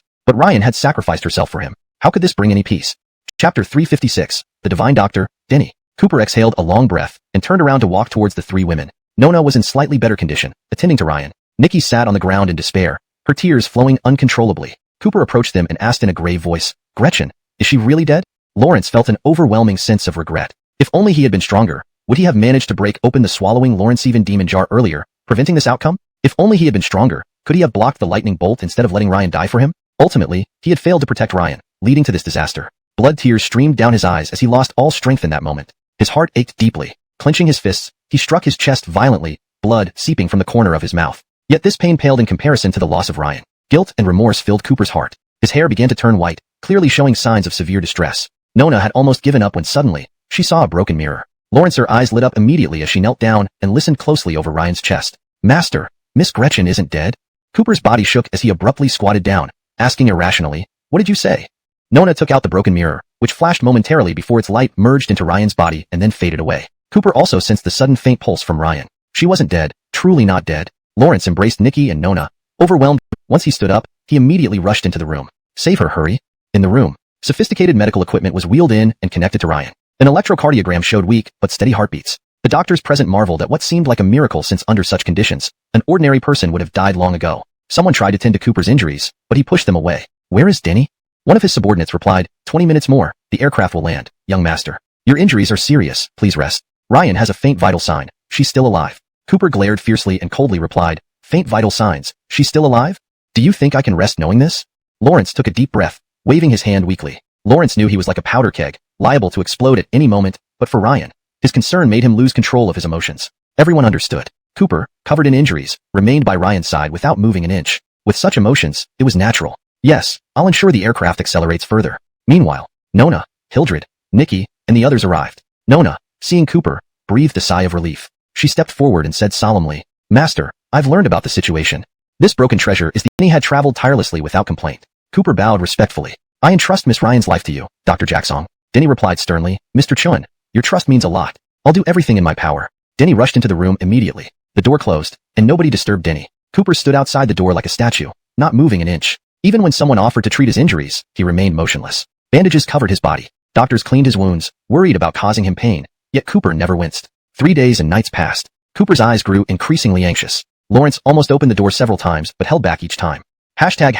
But Ryan had sacrificed herself for him. How could this bring any peace? Chapter 356, The Divine Doctor, Denny. Cooper exhaled a long breath and turned around to walk towards the three women. Nona was in slightly better condition, attending to Ryan. Nikki sat on the ground in despair, her tears flowing uncontrollably. Cooper approached them and asked in a grave voice, "Gretchen, is she really dead?" Lawrence felt an overwhelming sense of regret. If only he had been stronger, would he have managed to break open the swallowing Lawrencean demon jar earlier, preventing this outcome? If only he had been stronger, could he have blocked the lightning bolt instead of letting Ryan die for him? Ultimately, he had failed to protect Ryan, leading to this disaster. Blood tears streamed down his eyes as he lost all strength in that moment. His heart ached deeply. Clenching his fists, he struck his chest violently, blood seeping from the corner of his mouth. Yet this pain paled in comparison to the loss of Ryan. Guilt and remorse filled Cooper's heart. His hair began to turn white, clearly showing signs of severe distress. Nona had almost given up when suddenly, she saw a broken mirror. Lawrence, her eyes lit up immediately as she knelt down and listened closely over Ryan's chest. "Master, Miss Gretchen isn't dead?" Cooper's body shook as he abruptly squatted down, asking irrationally, "What did you say?" Nona took out the broken mirror, which flashed momentarily before its light merged into Ryan's body and then faded away. Cooper also sensed the sudden faint pulse from Ryan. She wasn't dead, truly not dead. Lawrence embraced Nikki and Nona. Overwhelmed, once he stood up, he immediately rushed into the room. "Save her, hurry." In the room, sophisticated medical equipment was wheeled in and connected to Ryan. An electrocardiogram showed weak but steady heartbeats. The doctors present marveled at what seemed like a miracle since under such conditions, an ordinary person would have died long ago. Someone tried to tend to Cooper's injuries, but he pushed them away. "Where is Denny?" One of his subordinates replied, 20 minutes more, the aircraft will land, young master. Your injuries are serious, please rest." Ryan has a faint vital sign. She's still alive. Cooper glared fiercely and coldly replied, "Faint vital signs, she's still alive? Do you think I can rest knowing this?" Lawrence took a deep breath, waving his hand weakly. Lawrence knew he was like a powder keg, liable to explode at any moment, but for Ryan, his concern made him lose control of his emotions. Everyone understood. Cooper, covered in injuries, remained by Ryan's side without moving an inch. With such emotions, it was natural. "Yes, I'll ensure the aircraft accelerates further." Meanwhile, Nona, Hildred, Nikki, and the others arrived. Nona, seeing Cooper, breathed a sigh of relief. She stepped forward and said solemnly, "Master, I've learned about the situation. This broken treasure is the Denny had traveled tirelessly without complaint." Cooper bowed respectfully. "I entrust Miss Ryan's life to you, Dr. Jacksong." Denny replied sternly, "Mr. Chun, your trust means a lot. I'll do everything in my power." Denny rushed into the room immediately. The door closed, and nobody disturbed Denny. Cooper stood outside the door like a statue, not moving an inch. Even when someone offered to treat his injuries, he remained motionless. Bandages covered his body. Doctors cleaned his wounds, worried about causing him pain, yet Cooper never winced. 3 days and nights passed. Cooper's eyes grew increasingly anxious. Lawrence almost opened the door several times but held back each time. Hashtag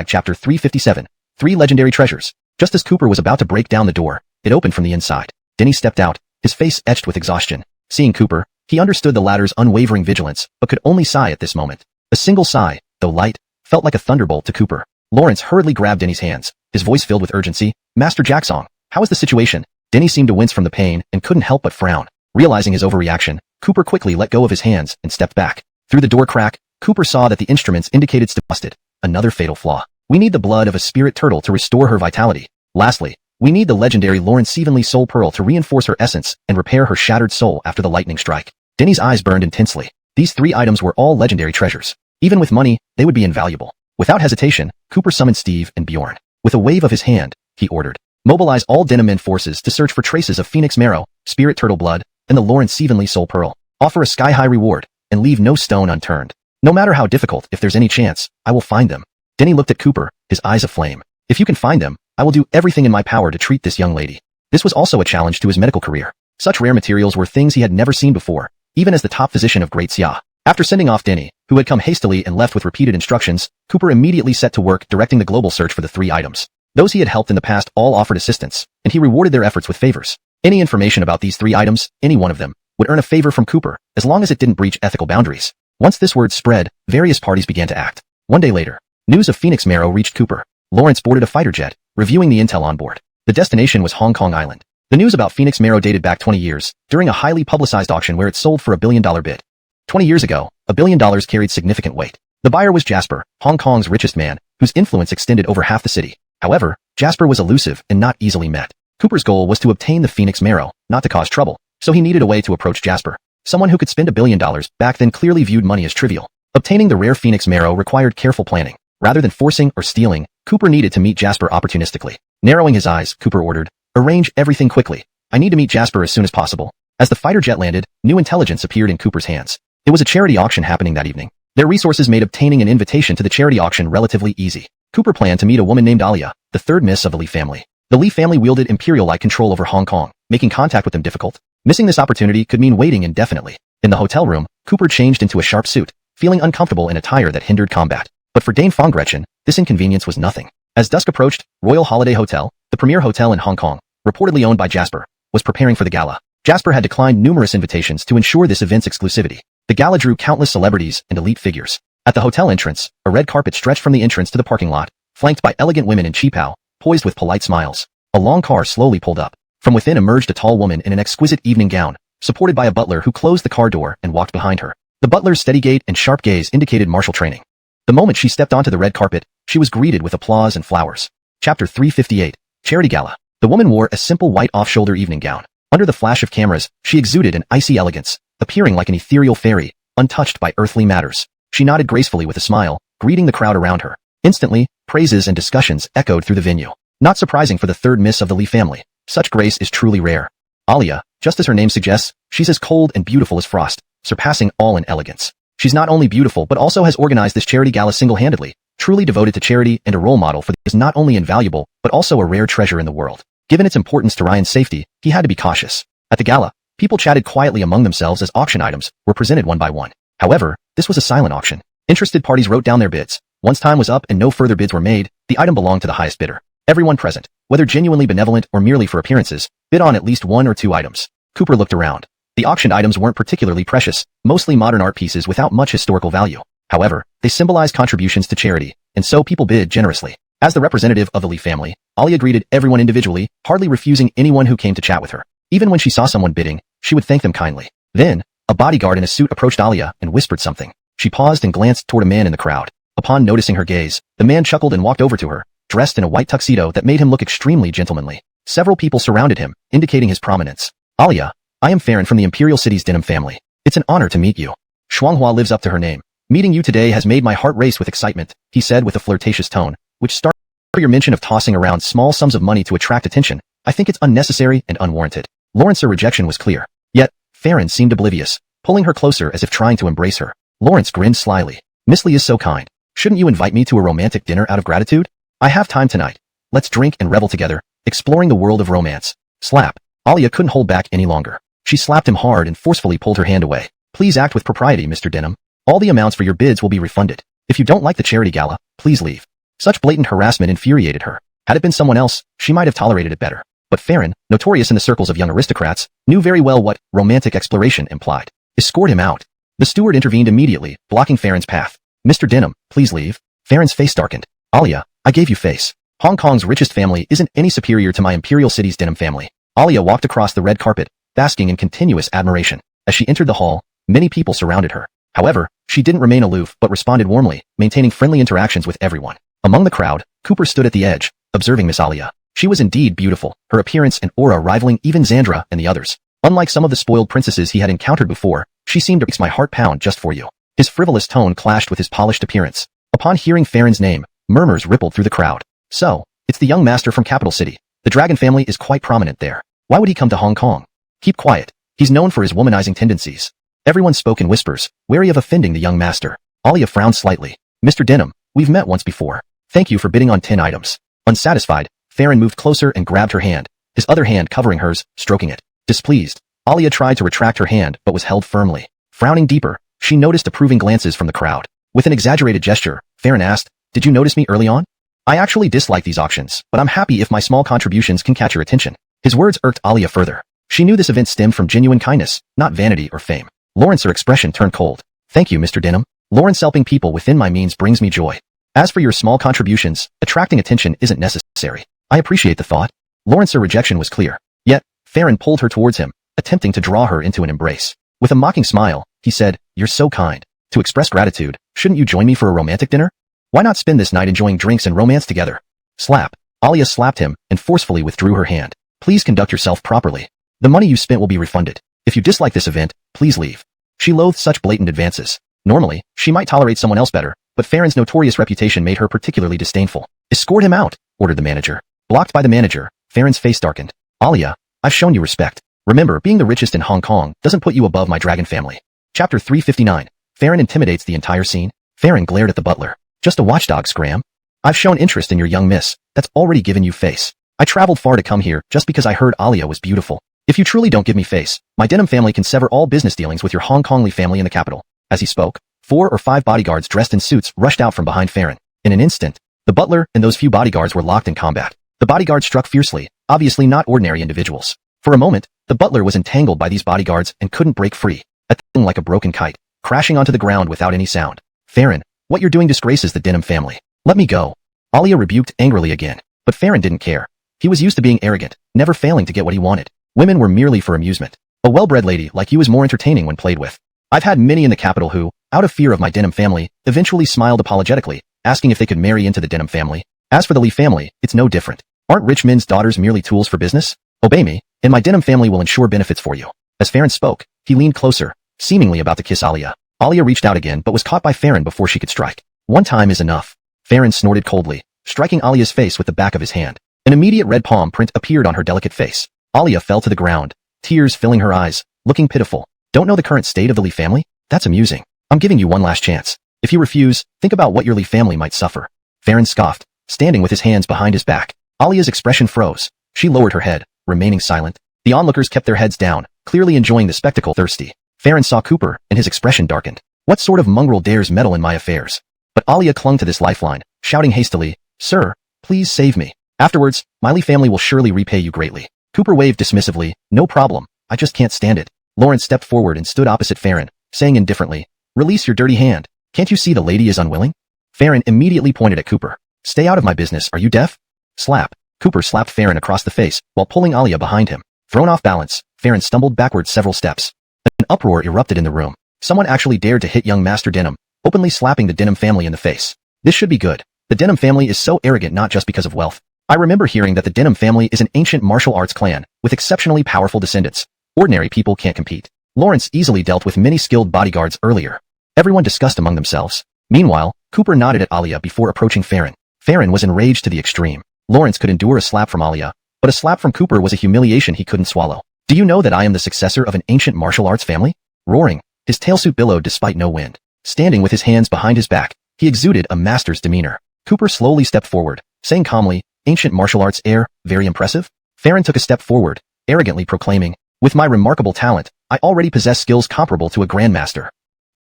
chapter 357. 3 legendary treasures. Just as Cooper was about to break down the door, it opened from the inside. Denny stepped out, his face etched with exhaustion. Seeing Cooper, he understood the latter's unwavering vigilance, but could only sigh at this moment. A single sigh, though light, felt like a thunderbolt to Cooper. Lawrence hurriedly grabbed Denny's hands, his voice filled with urgency. "Master Jacksong, how is the situation?" Denny seemed to wince from the pain and couldn't help but frown. Realizing his overreaction, Cooper quickly let go of his hands and stepped back. Through the door crack, Cooper saw that the instruments indicated busted. Another fatal flaw. We need the blood of a spirit turtle to restore her vitality. Lastly, we need the legendary Lawrence Evenly Soul Pearl to reinforce her essence and repair her shattered soul after the lightning strike. Denny's eyes burned intensely. These 3 items were all legendary treasures. Even with money, they would be invaluable. Without hesitation, Cooper summoned Steve and Bjorn. With a wave of his hand, he ordered, "Mobilize all Denim Men forces to search for traces of Phoenix Marrow, Spirit Turtle Blood, and the Lawrence Evenly Soul Pearl. Offer a sky-high reward, and leave no stone unturned. No matter how difficult, if there's any chance, I will find them." Denny looked at Cooper, his eyes aflame. "If you can find them, I will do everything in my power to treat this young lady." This was also a challenge to his medical career. Such rare materials were things he had never seen before, even as the top physician of Great Xia. After sending off Denny, who had come hastily and left with repeated instructions, Cooper immediately set to work directing the global search for the 3 items. Those he had helped in the past all offered assistance, and he rewarded their efforts with favors. Any information about these 3 items, any one of them, would earn a favor from Cooper, as long as it didn't breach ethical boundaries. Once this word spread, various parties began to act. One day later, news of Phoenix Marrow reached Cooper. Lawrence boarded a fighter jet, reviewing the intel on board. The destination was Hong Kong Island. The news about Phoenix Marrow dated back 20 years, during a highly publicized auction where it sold for $1 billion bid. 20 years ago, $1 billion carried significant weight. The buyer was Jasper, Hong Kong's richest man, whose influence extended over half the city. However, Jasper was elusive and not easily met. Cooper's goal was to obtain the Phoenix Marrow, not to cause trouble, so he needed a way to approach Jasper. Someone who could spend $1 billion back then clearly viewed money as trivial. Obtaining the rare Phoenix Marrow required careful planning. Rather than forcing or stealing, Cooper needed to meet Jasper opportunistically. Narrowing his eyes, Cooper ordered, "Arrange everything quickly. I need to meet Jasper as soon as possible." As the fighter jet landed, new intelligence appeared in Cooper's hands. It was a charity auction happening that evening. Their resources made obtaining an invitation to the charity auction relatively easy. Cooper planned to meet a woman named Alia, the 3rd miss of the Lee family. The Lee family wielded imperial-like control over Hong Kong, making contact with them difficult. Missing this opportunity could mean waiting indefinitely. In the hotel room, Cooper changed into a sharp suit, feeling uncomfortable in attire that hindered combat. But for Dame Fong-Gretchen, this inconvenience was nothing. As dusk approached, Royal Holiday Hotel, the premier hotel in Hong Kong, reportedly owned by Jasper, was preparing for the gala. Jasper had declined numerous invitations to ensure this event's exclusivity. The gala drew countless celebrities and elite figures. At the hotel entrance, a red carpet stretched from the entrance to the parking lot, flanked by elegant women in cheapao, poised with polite smiles. A long car slowly pulled up. From within emerged a tall woman in an exquisite evening gown, supported by a butler who closed the car door and walked behind her. The butler's steady gait and sharp gaze indicated martial training. The moment she stepped onto the red carpet, she was greeted with applause and flowers. Chapter 358, Charity Gala. The woman wore a simple white off-shoulder evening gown. Under the flash of cameras, she exuded an icy elegance, appearing like an ethereal fairy, untouched by earthly matters. She nodded gracefully with a smile, greeting the crowd around her. Instantly, praises and discussions echoed through the venue. Not surprising for the 3rd miss of the Lee family. Such grace is truly rare. Alia, just as her name suggests, she's as cold and beautiful as frost, surpassing all in elegance. She's not only beautiful but also has organized this charity gala single-handedly, truly devoted to charity and a role model for is not only invaluable, but also a rare treasure in the world. Given its importance to Ryan's safety, he had to be cautious. At the gala, people chatted quietly among themselves as auction items were presented one by one. However, this was a silent auction. Interested parties wrote down their bids. Once time was up and no further bids were made, the item belonged to the highest bidder. Everyone present, whether genuinely benevolent or merely for appearances, bid on at least 1 or 2 items. Cooper looked around. The auctioned items weren't particularly precious, mostly modern art pieces without much historical value. However, they symbolized contributions to charity, and so people bid generously. As the representative of the Lee family, Alia greeted everyone individually, hardly refusing anyone who came to chat with her. Even when she saw someone bidding, she would thank them kindly. Then, a bodyguard in a suit approached Alia and whispered something. She paused and glanced toward a man in the crowd. Upon noticing her gaze, the man chuckled and walked over to her, dressed in a white tuxedo that made him look extremely gentlemanly. Several people surrounded him, indicating his prominence. "Alia, I am Farron from the Imperial City's Denim family. It's an honor to meet you. Shuanghua lives up to her name. Meeting you today has made my heart race with excitement," he said with a flirtatious tone, which started your mention of tossing around small sums of money to attract attention. "I think it's unnecessary and unwarranted." Lawrence's rejection was clear. Yet, Farron seemed oblivious, pulling her closer as if trying to embrace her. Lawrence grinned slyly. "Miss Lee is so kind. Shouldn't you invite me to a romantic dinner out of gratitude? I have time tonight. Let's drink and revel together, exploring the world of romance." Slap. Alia couldn't hold back any longer. She slapped him hard and forcefully pulled her hand away. "Please act with propriety, Mr. Denham. All the amounts for your bids will be refunded. If you don't like the charity gala, please leave." Such blatant harassment infuriated her. Had it been someone else, she might have tolerated it better. But Farron, notorious in the circles of young aristocrats, knew very well what romantic exploration implied. Escort him out. The steward intervened immediately, blocking Farron's path. "Mr. Denham, please leave." Farron's face darkened. "Alia, I gave you face. Hong Kong's richest family isn't any superior to my Imperial City's Denim family." Alia walked across the red carpet, basking in continuous admiration. As she entered the hall, many people surrounded her. However, she didn't remain aloof but responded warmly, maintaining friendly interactions with everyone. Among the crowd, Cooper stood at the edge, observing Miss Alia. She was indeed beautiful, her appearance and aura rivaling even Xandra and the others. Unlike some of the spoiled princesses he had encountered before, she seemed to make my heart pound just for you. His frivolous tone clashed with his polished appearance. Upon hearing Farron's name, murmurs rippled through the crowd. So, it's the young master from Capital City. The dragon family is quite prominent there. Why would he come to Hong Kong? Keep quiet. He's known for his womanizing tendencies. Everyone spoke in whispers, wary of offending the young master. Alia frowned slightly. Mr. Denham, we've met once before. Thank you for bidding on 10 items. Unsatisfied, Farron moved closer and grabbed her hand, his other hand covering hers, stroking it. Displeased, Alia tried to retract her hand but was held firmly. Frowning deeper, she noticed approving glances from the crowd. With an exaggerated gesture, Farron asked, "Did you notice me early on? I actually dislike these auctions, but I'm happy if my small contributions can catch your attention." His words irked Alia further. She knew this event stemmed from genuine kindness, not vanity or fame. Lawrence, her expression turned cold. "Thank you, Mr. Denham. Lawrence, helping people within my means brings me joy. As for your small contributions, attracting attention isn't necessary. I appreciate the thought." Lawrence's rejection was clear. Yet, Farron pulled her towards him, attempting to draw her into an embrace. With a mocking smile, he said, "You're so kind. To express gratitude, shouldn't you join me for a romantic dinner? Why not spend this night enjoying drinks and romance together?" Slap. Alia slapped him and forcefully withdrew her hand. "Please conduct yourself properly. The money you spent will be refunded. If you dislike this event, please leave." She loathed such blatant advances. Normally, she might tolerate someone else better, but Farron's notorious reputation made her particularly disdainful. "Escort him out," ordered the manager. Blocked by the manager, Farron's face darkened. "Alia, I've shown you respect. Remember, being the richest in Hong Kong doesn't put you above my dragon family." Chapter 359. Farron intimidates the entire scene. Farron glared at the butler. "Just a watchdog, Scram. I've shown interest in your young miss. That's already given you face. I traveled far to come here just because I heard Alia was beautiful. If you truly don't give me face, my Denham family can sever all business dealings with your Hong Kongly family in the capital." As he spoke, 4 or 5 bodyguards dressed in suits rushed out from behind Farron. In an instant, the butler and those few bodyguards were locked in combat. The bodyguards struck fiercely, obviously not ordinary individuals. For a moment, the butler was entangled by these bodyguards and couldn't break free, a thing like a broken kite, crashing onto the ground without any sound. "Farron, what you're doing disgraces the Denham family. Let me go." Alia rebuked angrily again, but Farron didn't care. He was used to being arrogant, never failing to get what he wanted. Women were merely for amusement. A well-bred lady like you is more entertaining when played with. I've had many in the capital who, out of fear of my Denham family, eventually smiled apologetically, asking if they could marry into the Denham family. As for the Lee family, it's no different. Aren't rich men's daughters merely tools for business? Obey me, and my Denham family will ensure benefits for you. As Farron spoke, he leaned closer, seemingly about to kiss Alia. Alia reached out again but was caught by Farron before she could strike. "One time is enough." Farron snorted coldly, striking Alia's face with the back of his hand. An immediate red palm print appeared on her delicate face. Alia fell to the ground, tears filling her eyes, looking pitiful. "Don't know the current state of the Lee family? That's amusing. I'm giving you one last chance. If you refuse, think about what your Lee family might suffer." Farron scoffed, standing with his hands behind his back. Alia's expression froze. She lowered her head, remaining silent. The onlookers kept their heads down, clearly enjoying the spectacle. Thirsty. Farron saw Cooper, and his expression darkened. What sort of mongrel dares meddle in my affairs? But Alia clung to this lifeline, shouting hastily, "Sir, please save me. Afterwards, my Lee family will surely repay you greatly." Cooper waved dismissively. "No problem. I just can't stand it." Lawrence stepped forward and stood opposite Farron, saying indifferently, "Release your dirty hand. Can't you see the lady is unwilling?" Farron immediately pointed at Cooper. "Stay out of my business. Are you deaf?" Slap. Cooper slapped Farron across the face while pulling Alia behind him. Thrown off balance, Farron stumbled backwards several steps. An uproar erupted in the room. Someone actually dared to hit young Master Denham, openly slapping the Denham family in the face. This should be good. The Denham family is so arrogant not just because of wealth. I remember hearing that the Denham family is an ancient martial arts clan with exceptionally powerful descendants. Ordinary people can't compete. Lawrence easily dealt with many skilled bodyguards earlier. Everyone discussed among themselves. Meanwhile, Cooper nodded at Alia before approaching Farron. Farron was enraged to the extreme. Lawrence could endure a slap from Alia, but a slap from Cooper was a humiliation he couldn't swallow. "Do you know that I am the successor of an ancient martial arts family?" Roaring, his tailsuit billowed despite no wind. Standing with his hands behind his back, he exuded a master's demeanor. Cooper slowly stepped forward, saying calmly, "Ancient martial arts heir, very impressive." Farron took a step forward, arrogantly proclaiming, "With my remarkable talent, I already possess skills comparable to a grandmaster."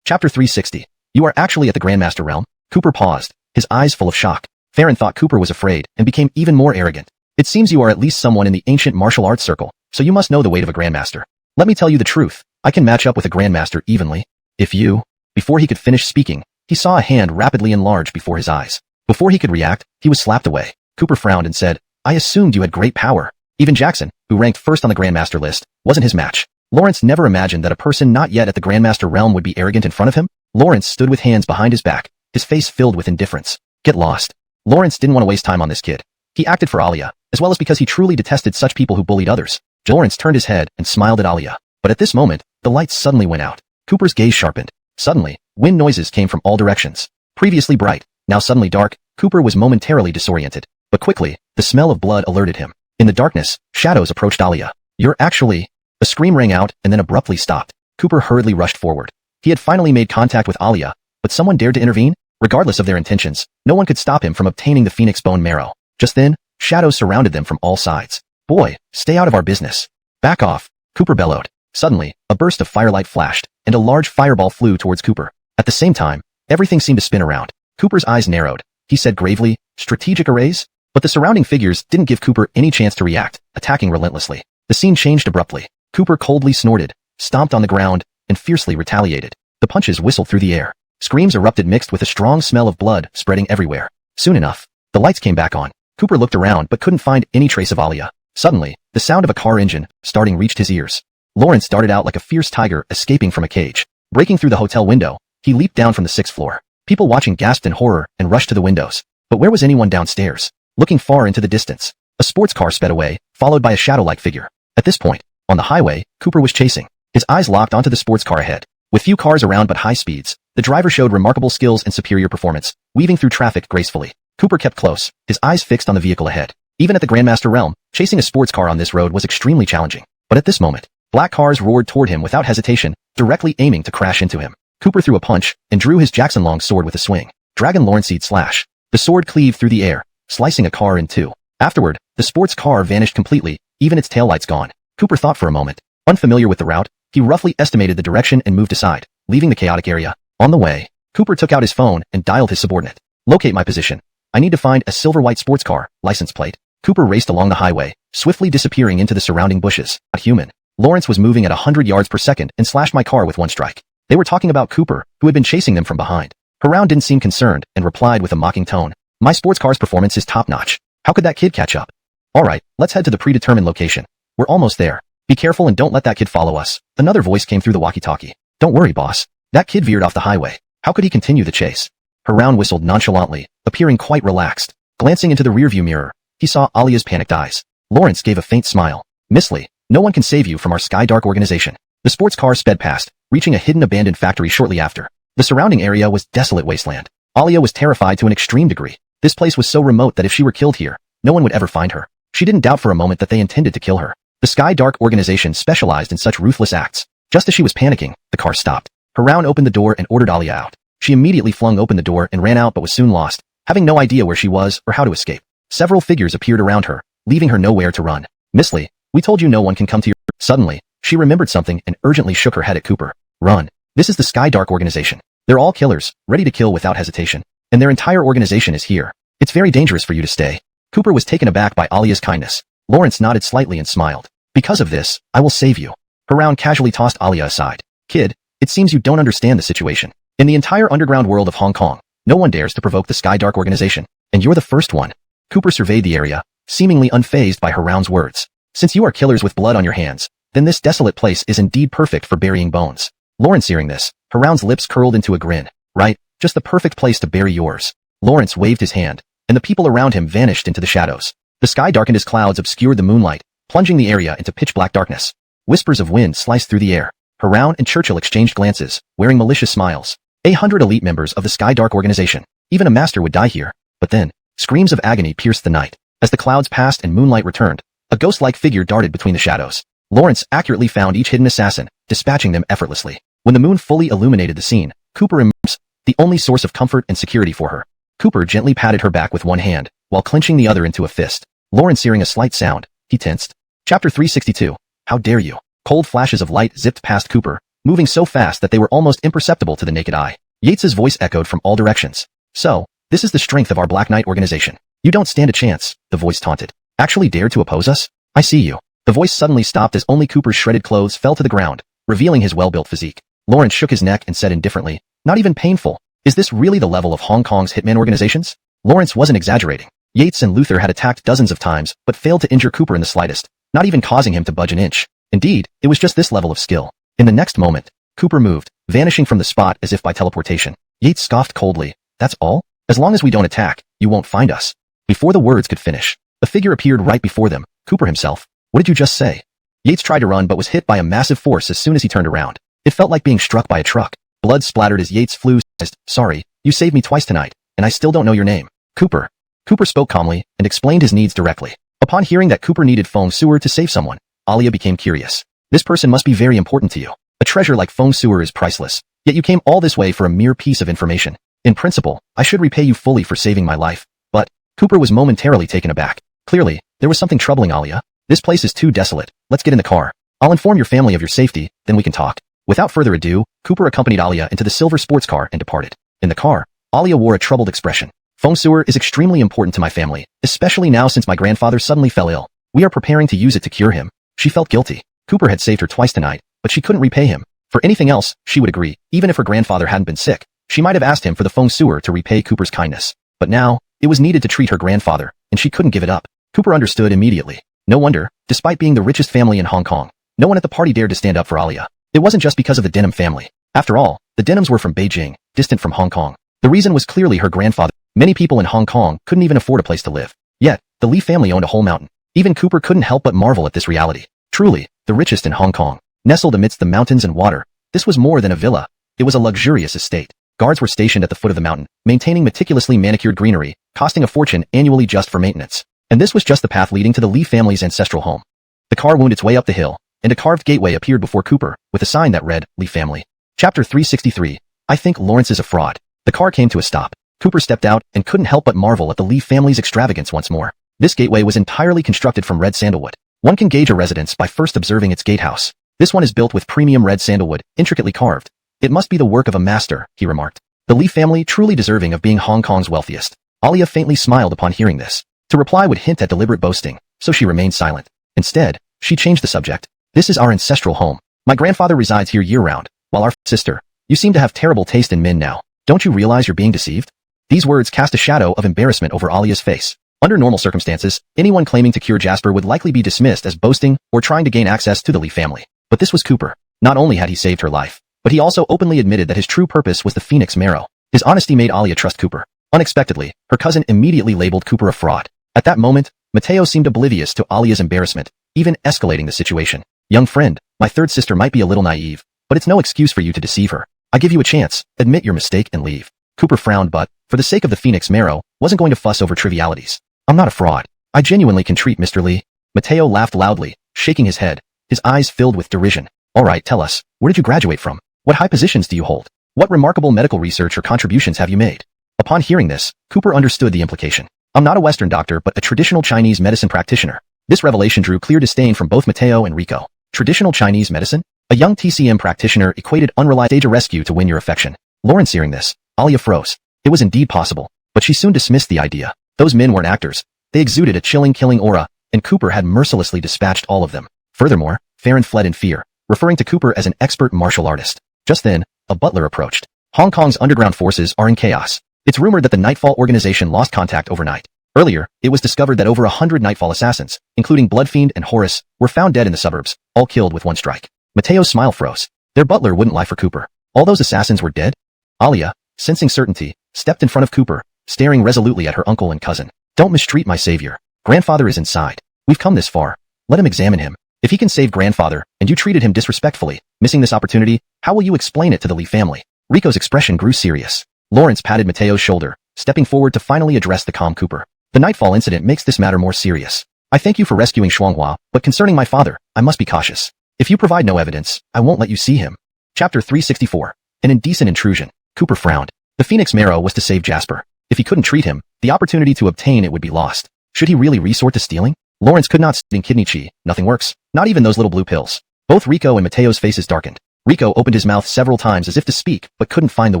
Chapter 360. You are actually at the grandmaster realm? Cooper paused, his eyes full of shock. Farron thought Cooper was afraid and became even more arrogant. "It seems you are at least someone in the ancient martial arts circle, so you must know the weight of a grandmaster. Let me tell you the truth, I can match up with a grandmaster evenly. If you..." Before he could finish speaking, he saw a hand rapidly enlarge before his eyes. Before he could react, he was slapped away. Cooper frowned and said, "I assumed you had great power. Even Jackson, who ranked first on the grandmaster list, wasn't his match." Lawrence never imagined that a person not yet at the Grandmaster realm would be arrogant in front of him. Lawrence stood with hands behind his back, his face filled with indifference. Get lost. Lawrence didn't want to waste time on this kid. He acted for Alia, as well as because he truly detested such people who bullied others. Lawrence turned his head and smiled at Alia. But at this moment, the lights suddenly went out. Cooper's gaze sharpened. Suddenly, wind noises came from all directions. Previously bright, now suddenly dark, Cooper was momentarily disoriented. But quickly, the smell of blood alerted him. In the darkness, shadows approached Alia. You're actually... A scream rang out and then abruptly stopped. Cooper hurriedly rushed forward. He had finally made contact with Alia, but someone dared to intervene? Regardless of their intentions, no one could stop him from obtaining the phoenix bone marrow. Just then, shadows surrounded them from all sides. Boy, stay out of our business. Back off, Cooper bellowed. Suddenly, a burst of firelight flashed, and a large fireball flew towards Cooper. At the same time, everything seemed to spin around. Cooper's eyes narrowed. He said gravely, strategic arrays? But the surrounding figures didn't give Cooper any chance to react, attacking relentlessly. The scene changed abruptly. Cooper coldly snorted, stomped on the ground, and fiercely retaliated. The punches whistled through the air. Screams erupted mixed with a strong smell of blood spreading everywhere. Soon enough, the lights came back on. Cooper looked around but couldn't find any trace of Alia. Suddenly, the sound of a car engine starting reached his ears. Lawrence darted out like a fierce tiger escaping from a cage. Breaking through the hotel window, he leaped down from the 6th floor. People watching gasped in horror and rushed to the windows. But where was anyone downstairs? Looking far into the distance, a sports car sped away, followed by a shadow-like figure. At this point, on the highway, Cooper was chasing. His eyes locked onto the sports car ahead. With few cars around but high speeds, the driver showed remarkable skills and superior performance, weaving through traffic gracefully. Cooper kept close, his eyes fixed on the vehicle ahead. Even at the Grandmaster realm, chasing a sports car on this road was extremely challenging. But at this moment, black cars roared toward him without hesitation, directly aiming to crash into him. Cooper threw a punch and drew his Jackson Long sword with a swing. Dragon Lornseed slash. The sword cleaved through the air, slicing a car in two. Afterward, the sports car vanished completely, even its taillights gone. Cooper thought for a moment. Unfamiliar with the route, he roughly estimated the direction and moved aside, leaving the chaotic area. On the way, Cooper took out his phone and dialed his subordinate. Locate my position. I need to find a silver-white sports car, license plate. Cooper raced along the highway, swiftly disappearing into the surrounding bushes. Not human. Lawrence was moving at 100 yards per second and slashed my car with one strike. They were talking about Cooper, who had been chasing them from behind. Haroun didn't seem concerned and replied with a mocking tone. My sports car's performance is top-notch. How could that kid catch up? Alright, let's head to the predetermined location. We're almost there. Be careful and don't let that kid follow us. Another voice came through the walkie-talkie. Don't worry, boss. That kid veered off the highway. How could he continue the chase? Haroun whistled nonchalantly, appearing quite relaxed. Glancing into the rearview mirror, he saw Alia's panicked eyes. Lawrence gave a faint smile. Miss Lee, no one can save you from our Skydark organization. The sports car sped past, reaching a hidden abandoned factory shortly after. The surrounding area was desolate wasteland. Alia was terrified to an extreme degree. This place was so remote that if she were killed here, no one would ever find her. She didn't doubt for a moment that they intended to kill her. The Skydark organization specialized in such ruthless acts. Just as she was panicking, the car stopped. Haroun opened the door and ordered Alia out. She immediately flung open the door and ran out but was soon lost, having no idea where she was or how to escape. Several figures appeared around her, leaving her nowhere to run. Miss Lee, we told you no one can come to your... Suddenly, she remembered something and urgently shook her head at Cooper. Run. This is the Skydark organization. They're all killers, ready to kill without hesitation. And their entire organization is here. It's very dangerous for you to stay. Cooper was taken aback by Alia's kindness. Lawrence nodded slightly and smiled. Because of this, I will save you. Haroun casually tossed Alia aside. Kid, it seems you don't understand the situation. In the entire underground world of Hong Kong, no one dares to provoke the Skydark organization, and you're the first one. Cooper surveyed the area, seemingly unfazed by Haroun's words. Since you are killers with blood on your hands, then this desolate place is indeed perfect for burying bones. Lawrence hearing this, Haroun's lips curled into a grin. Right, just the perfect place to bury yours. Lawrence waved his hand, and the people around him vanished into the shadows. The sky darkened as clouds obscured the moonlight, plunging the area into pitch-black darkness. Whispers of wind sliced through the air. Haroun and Churchill exchanged glances, wearing malicious smiles. 100 elite members of the Skydark organization. Even a master would die here. But then, screams of agony pierced the night. As the clouds passed and moonlight returned, a ghost-like figure darted between the shadows. Lawrence accurately found each hidden assassin, dispatching them effortlessly. When the moon fully illuminated the scene, Cooper emerged, the only source of comfort and security for her. Cooper gently patted her back with one hand, while clenching the other into a fist. Lawrence hearing a slight sound, he tensed. Chapter 362. How dare you? Cold flashes of light zipped past Cooper, moving so fast that they were almost imperceptible to the naked eye. Yates's voice echoed from all directions. So, this is the strength of our Black Knight organization. You don't stand a chance, the voice taunted. Actually dare to oppose us? I see you. The voice suddenly stopped as only Cooper's shredded clothes fell to the ground, revealing his well-built physique. Lawrence shook his neck and said indifferently, not even painful. Is this really the level of Hong Kong's hitman organizations? Lawrence wasn't exaggerating. Yates and Luther had attacked dozens of times, but failed to injure Cooper in the slightest, not even causing him to budge an inch. Indeed, it was just this level of skill. In the next moment, Cooper moved, vanishing from the spot as if by teleportation. Yates scoffed coldly. That's all? As long as we don't attack, you won't find us. Before the words could finish, a figure appeared right before them, Cooper himself. What did you just say? Yates tried to run but was hit by a massive force as soon as he turned around. It felt like being struck by a truck. Blood splattered as Yates flew. Sorry, you saved me twice tonight, and I still don't know your name. Cooper. Cooper spoke calmly and explained his needs directly. Upon hearing that Cooper needed Feng Suer to save someone, Alia became curious. This person must be very important to you. A treasure like Feng Suer is priceless, yet you came all this way for a mere piece of information. In principle, I should repay you fully for saving my life. But, Cooper was momentarily taken aback. Clearly, there was something troubling Alia. This place is too desolate. Let's get in the car. I'll inform your family of your safety, then we can talk. Without further ado, Cooper accompanied Alia into the silver sports car and departed. In the car, Alia wore a troubled expression. Feng Suer is extremely important to my family, especially now since my grandfather suddenly fell ill. We are preparing to use it to cure him. She felt guilty. Cooper had saved her twice tonight, but she couldn't repay him. For anything else, she would agree. Even if her grandfather hadn't been sick, she might have asked him for the Feng Suer to repay Cooper's kindness. But now, it was needed to treat her grandfather, and she couldn't give it up. Cooper understood immediately. No wonder, despite being the richest family in Hong Kong, no one at the party dared to stand up for Alia. It wasn't just because of the Denham family. After all, the Denhams were from Beijing, distant from Hong Kong. The reason was clearly her grandfather. Many people in Hong Kong couldn't even afford a place to live. Yet, the Li family owned a whole mountain. Even Cooper couldn't help but marvel at this reality. Truly, the richest in Hong Kong. Nestled amidst the mountains and water, this was more than a villa. It was a luxurious estate. Guards were stationed at the foot of the mountain, maintaining meticulously manicured greenery, costing a fortune annually just for maintenance. And this was just the path leading to the Li family's ancestral home. The car wound its way up the hill, and a carved gateway appeared before Cooper, with a sign that read, Li family. Chapter 363. I think Lawrence is a fraud. The car came to a stop. Cooper stepped out and couldn't help but marvel at the Li family's extravagance once more. This gateway was entirely constructed from red sandalwood. One can gauge a residence by first observing its gatehouse. This one is built with premium red sandalwood, intricately carved. It must be the work of a master, he remarked. The Li family truly deserving of being Hong Kong's wealthiest. Alia faintly smiled upon hearing this. To reply would hint at deliberate boasting, so she remained silent. Instead, she changed the subject. This is our ancestral home. My grandfather resides here year-round, while our sister. You seem to have terrible taste in men now. Don't you realize you're being deceived? These words cast a shadow of embarrassment over Alia's face. Under normal circumstances, anyone claiming to cure Jasper would likely be dismissed as boasting or trying to gain access to the Li family. But this was Cooper. Not only had he saved her life, but he also openly admitted that his true purpose was the Phoenix Marrow. His honesty made Alia trust Cooper. Unexpectedly, her cousin immediately labeled Cooper a fraud. At that moment, Mateo seemed oblivious to Alia's embarrassment, even escalating the situation. Young friend, my third sister might be a little naive, but it's no excuse for you to deceive her. I give you a chance, admit your mistake and leave. Cooper frowned but, for the sake of the Phoenix Marrow, wasn't going to fuss over trivialities. I'm not a fraud. I genuinely can treat Mr. Li. Mateo laughed loudly, shaking his head, his eyes filled with derision. Alright, tell us, where did you graduate from? What high positions do you hold? What remarkable medical research or contributions have you made? Upon hearing this, Cooper understood the implication. I'm not a Western doctor but a traditional Chinese medicine practitioner. This revelation drew clear disdain from both Mateo and Rico. Traditional Chinese medicine? A young TCM practitioner equated unreliable stage a rescue to win your affection. Lawrence hearing this, Alia froze. It was indeed possible, but she soon dismissed the idea. Those men weren't actors. They exuded a chilling killing aura, and Cooper had mercilessly dispatched all of them. Furthermore, Farron fled in fear, referring to Cooper as an expert martial artist. Just then, a butler approached. Hong Kong's underground forces are in chaos. It's rumored that the Nightfall organization lost contact overnight. Earlier, it was discovered that over 100 Nightfall assassins, including Bloodfiend and Horus, were found dead in the suburbs, all killed with one strike. Mateo's smile froze. Their butler wouldn't lie for Cooper. All those assassins were dead? Alia, sensing certainty, stepped in front of Cooper, staring resolutely at her uncle and cousin. Don't mistreat my savior. Grandfather is inside. We've come this far. Let him examine him. If he can save grandfather, and you treated him disrespectfully, missing this opportunity, how will you explain it to the Li family? Rico's expression grew serious. Lawrence patted Mateo's shoulder, stepping forward to finally address the calm Cooper. The Nightfall incident makes this matter more serious. I thank you for rescuing Shuanghua, but concerning my father, I must be cautious. If you provide no evidence, I won't let you see him. Chapter 364. An indecent intrusion. Cooper frowned. The Phoenix Marrow was to save Jasper. If he couldn't treat him, the opportunity to obtain it would be lost. Should he really resort to stealing? Lawrence could not stand kidney chi. Nothing works. Not even those little blue pills. Both Rico and Mateo's faces darkened. Rico opened his mouth several times as if to speak, but couldn't find the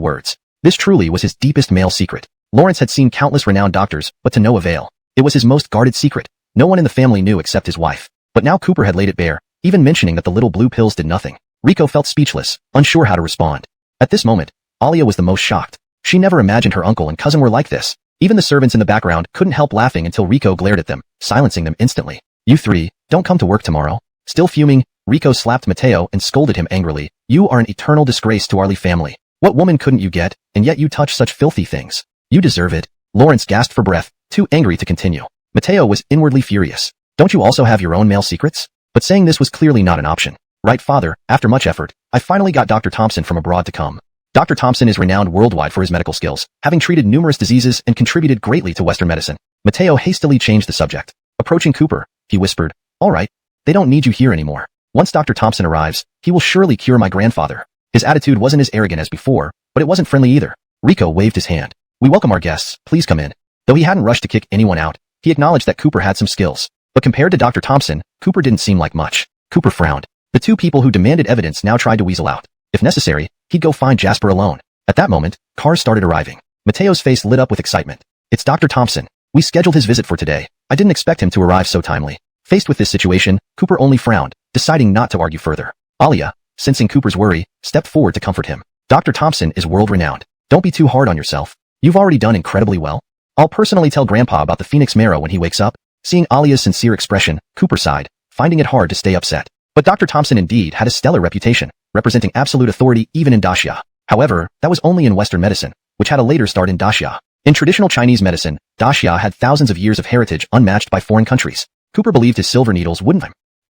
words. This truly was his deepest male secret. Lawrence had seen countless renowned doctors, but to no avail. It was his most guarded secret. No one in the family knew except his wife. But now Cooper had laid it bare, even mentioning that the little blue pills did nothing. Rico felt speechless, unsure how to respond. At this moment, Alia was the most shocked. She never imagined her uncle and cousin were like this. Even the servants in the background couldn't help laughing until Rico glared at them, silencing them instantly. You three, don't come to work tomorrow. Still fuming, Rico slapped Mateo and scolded him angrily. You are an eternal disgrace to our Lee family. What woman couldn't you get, and yet you touch such filthy things? You deserve it. Lawrence gasped for breath, too angry to continue. Mateo was inwardly furious. Don't you also have your own male secrets? But saying this was clearly not an option. Right, father, after much effort, I finally got Dr. Thompson from abroad to come. Dr. Thompson is renowned worldwide for his medical skills, having treated numerous diseases and contributed greatly to Western medicine. Mateo hastily changed the subject. Approaching Cooper, he whispered, all right, they don't need you here anymore. Once Dr. Thompson arrives, he will surely cure my grandfather. His attitude wasn't as arrogant as before, but it wasn't friendly either. Rico waved his hand. We welcome our guests, please come in. Though he hadn't rushed to kick anyone out, he acknowledged that Cooper had some skills. But compared to Dr. Thompson, Cooper didn't seem like much. Cooper frowned. The two people who demanded evidence now tried to weasel out. If necessary, he'd go find Jasper alone. At that moment, cars started arriving. Mateo's face lit up with excitement. It's Dr. Thompson. We scheduled his visit for today. I didn't expect him to arrive so timely. Faced with this situation, Cooper only frowned, deciding not to argue further. Alia, sensing Cooper's worry, stepped forward to comfort him. Dr. Thompson is world-renowned. Don't be too hard on yourself. You've already done incredibly well. I'll personally tell Grandpa about the Phoenix Marrow when he wakes up. Seeing Alia's sincere expression, Cooper sighed, finding it hard to stay upset. But Dr. Thompson indeed had a stellar reputation, representing absolute authority even in Daxia. However, that was only in Western medicine, which had a later start in Daxia. In traditional Chinese medicine, Daxia had thousands of years of heritage unmatched by foreign countries. Cooper believed his silver needles wouldn't.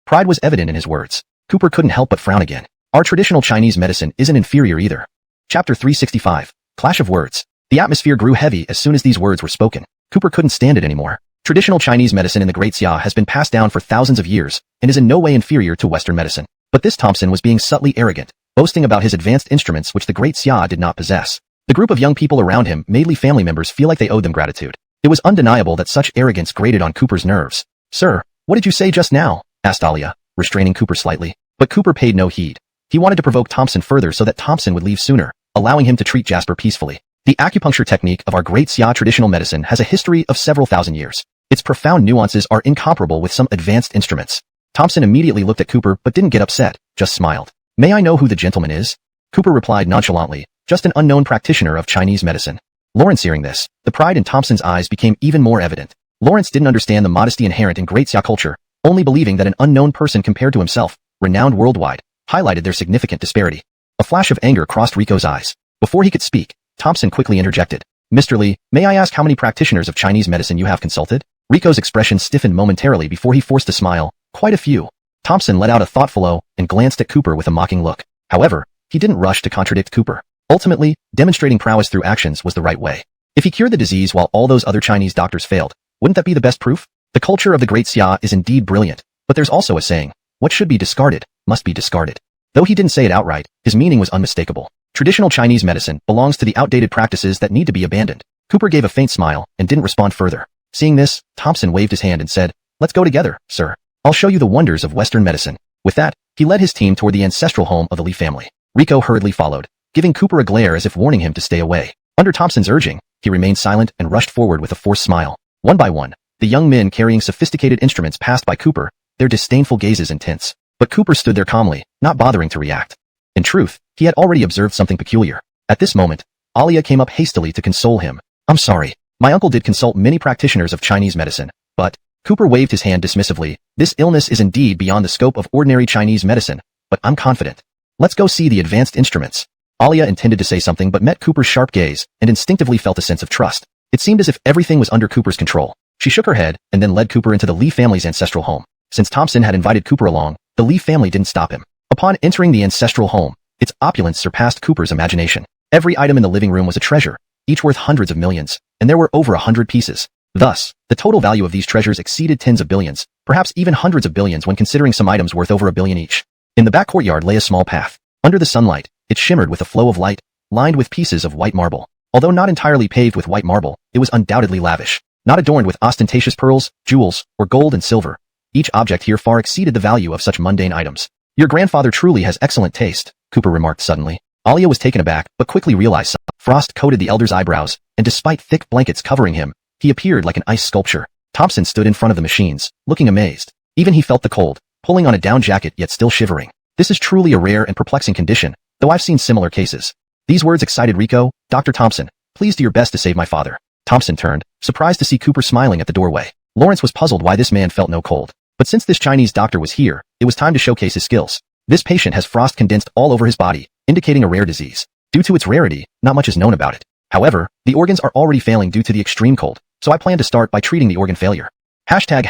Pride was evident in his words. Cooper couldn't help but frown again. Our traditional Chinese medicine isn't inferior either. Chapter 365. Clash of Words. The atmosphere grew heavy as soon as these words were spoken. Cooper couldn't stand it anymore. Traditional Chinese medicine in the Great Xia has been passed down for thousands of years and is in no way inferior to Western medicine. But this Thompson was being subtly arrogant, boasting about his advanced instruments which the Great Xia did not possess. The group of young people around him made Lee family members feel like they owed them gratitude. It was undeniable that such arrogance grated on Cooper's nerves. Sir, what did you say just now? Asked Alia, restraining Cooper slightly. But Cooper paid no heed. He wanted to provoke Thompson further so that Thompson would leave sooner, allowing him to treat Jasper peacefully. The acupuncture technique of our Great Xia traditional medicine has a history of several thousand years. Its profound nuances are incomparable with some advanced instruments. Thompson immediately looked at Cooper but didn't get upset, just smiled. May I know who the gentleman is? Cooper replied nonchalantly, just an unknown practitioner of Chinese medicine. Lawrence hearing this, the pride in Thompson's eyes became even more evident. Lawrence didn't understand the modesty inherent in Great Xia culture, only believing that an unknown person compared to himself, renowned worldwide, highlighted their significant disparity. A flash of anger crossed Rico's eyes. Before he could speak, Thompson quickly interjected. Mr. Lee, may I ask how many practitioners of Chinese medicine you have consulted? Rico's expression stiffened momentarily before he forced a smile. Quite a few. Thompson let out a thoughtful "oh" and glanced at Cooper with a mocking look. However, he didn't rush to contradict Cooper. Ultimately, demonstrating prowess through actions was the right way. If he cured the disease while all those other Chinese doctors failed, wouldn't that be the best proof? The culture of the Great Xia is indeed brilliant, but there's also a saying, what should be discarded, must be discarded. Though he didn't say it outright, his meaning was unmistakable. Traditional Chinese medicine belongs to the outdated practices that need to be abandoned. Cooper gave a faint smile and didn't respond further. Seeing this, Thompson waved his hand and said, let's go together, sir. I'll show you the wonders of Western medicine. With that, he led his team toward the ancestral home of the Lee family. Rico hurriedly followed, giving Cooper a glare as if warning him to stay away. Under Thompson's urging, he remained silent and rushed forward with a forced smile. One by one, the young men carrying sophisticated instruments passed by Cooper, their disdainful gazes intense. But Cooper stood there calmly, not bothering to react. In truth, he had already observed something peculiar. At this moment, Alia came up hastily to console him. I'm sorry. My uncle did consult many practitioners of Chinese medicine, but, Cooper waved his hand dismissively, this illness is indeed beyond the scope of ordinary Chinese medicine, but I'm confident. Let's go see the advanced instruments. Alia intended to say something but met Cooper's sharp gaze and instinctively felt a sense of trust. It seemed as if everything was under Cooper's control. She shook her head and then led Cooper into the Lee family's ancestral home. Since Thompson had invited Cooper along, the Lee family didn't stop him. Upon entering the ancestral home, its opulence surpassed Cooper's imagination. Every item in the living room was a treasure, each worth hundreds of millions, and there were over 100 pieces. Thus, the total value of these treasures exceeded tens of billions, perhaps even hundreds of billions when considering some items worth over $1 billion each. In the back courtyard lay a small path. Under the sunlight, it shimmered with a flow of light, lined with pieces of white marble. Although not entirely paved with white marble, it was undoubtedly lavish. Not adorned with ostentatious pearls, jewels, or gold and silver. Each object here far exceeded the value of such mundane items. Your grandfather truly has excellent taste, Cooper remarked suddenly. Alia was taken aback, but quickly realized something. Frost coated the elder's eyebrows, and despite thick blankets covering him, he appeared like an ice sculpture. Thompson stood in front of the machines, looking amazed. Even he felt the cold, pulling on a down jacket yet still shivering. This is truly a rare and perplexing condition, though I've seen similar cases. These words excited Rico. Dr. Thompson, please do your best to save my father. Thompson turned, surprised to see Cooper smiling at the doorway. Lawrence was puzzled why this man felt no cold. But since this Chinese doctor was here, it was time to showcase his skills. This patient has frost condensed all over his body, indicating a rare disease. Due to its rarity, not much is known about it. However, the organs are already failing due to the extreme cold, so I plan to start by treating the organ failure. Hashtag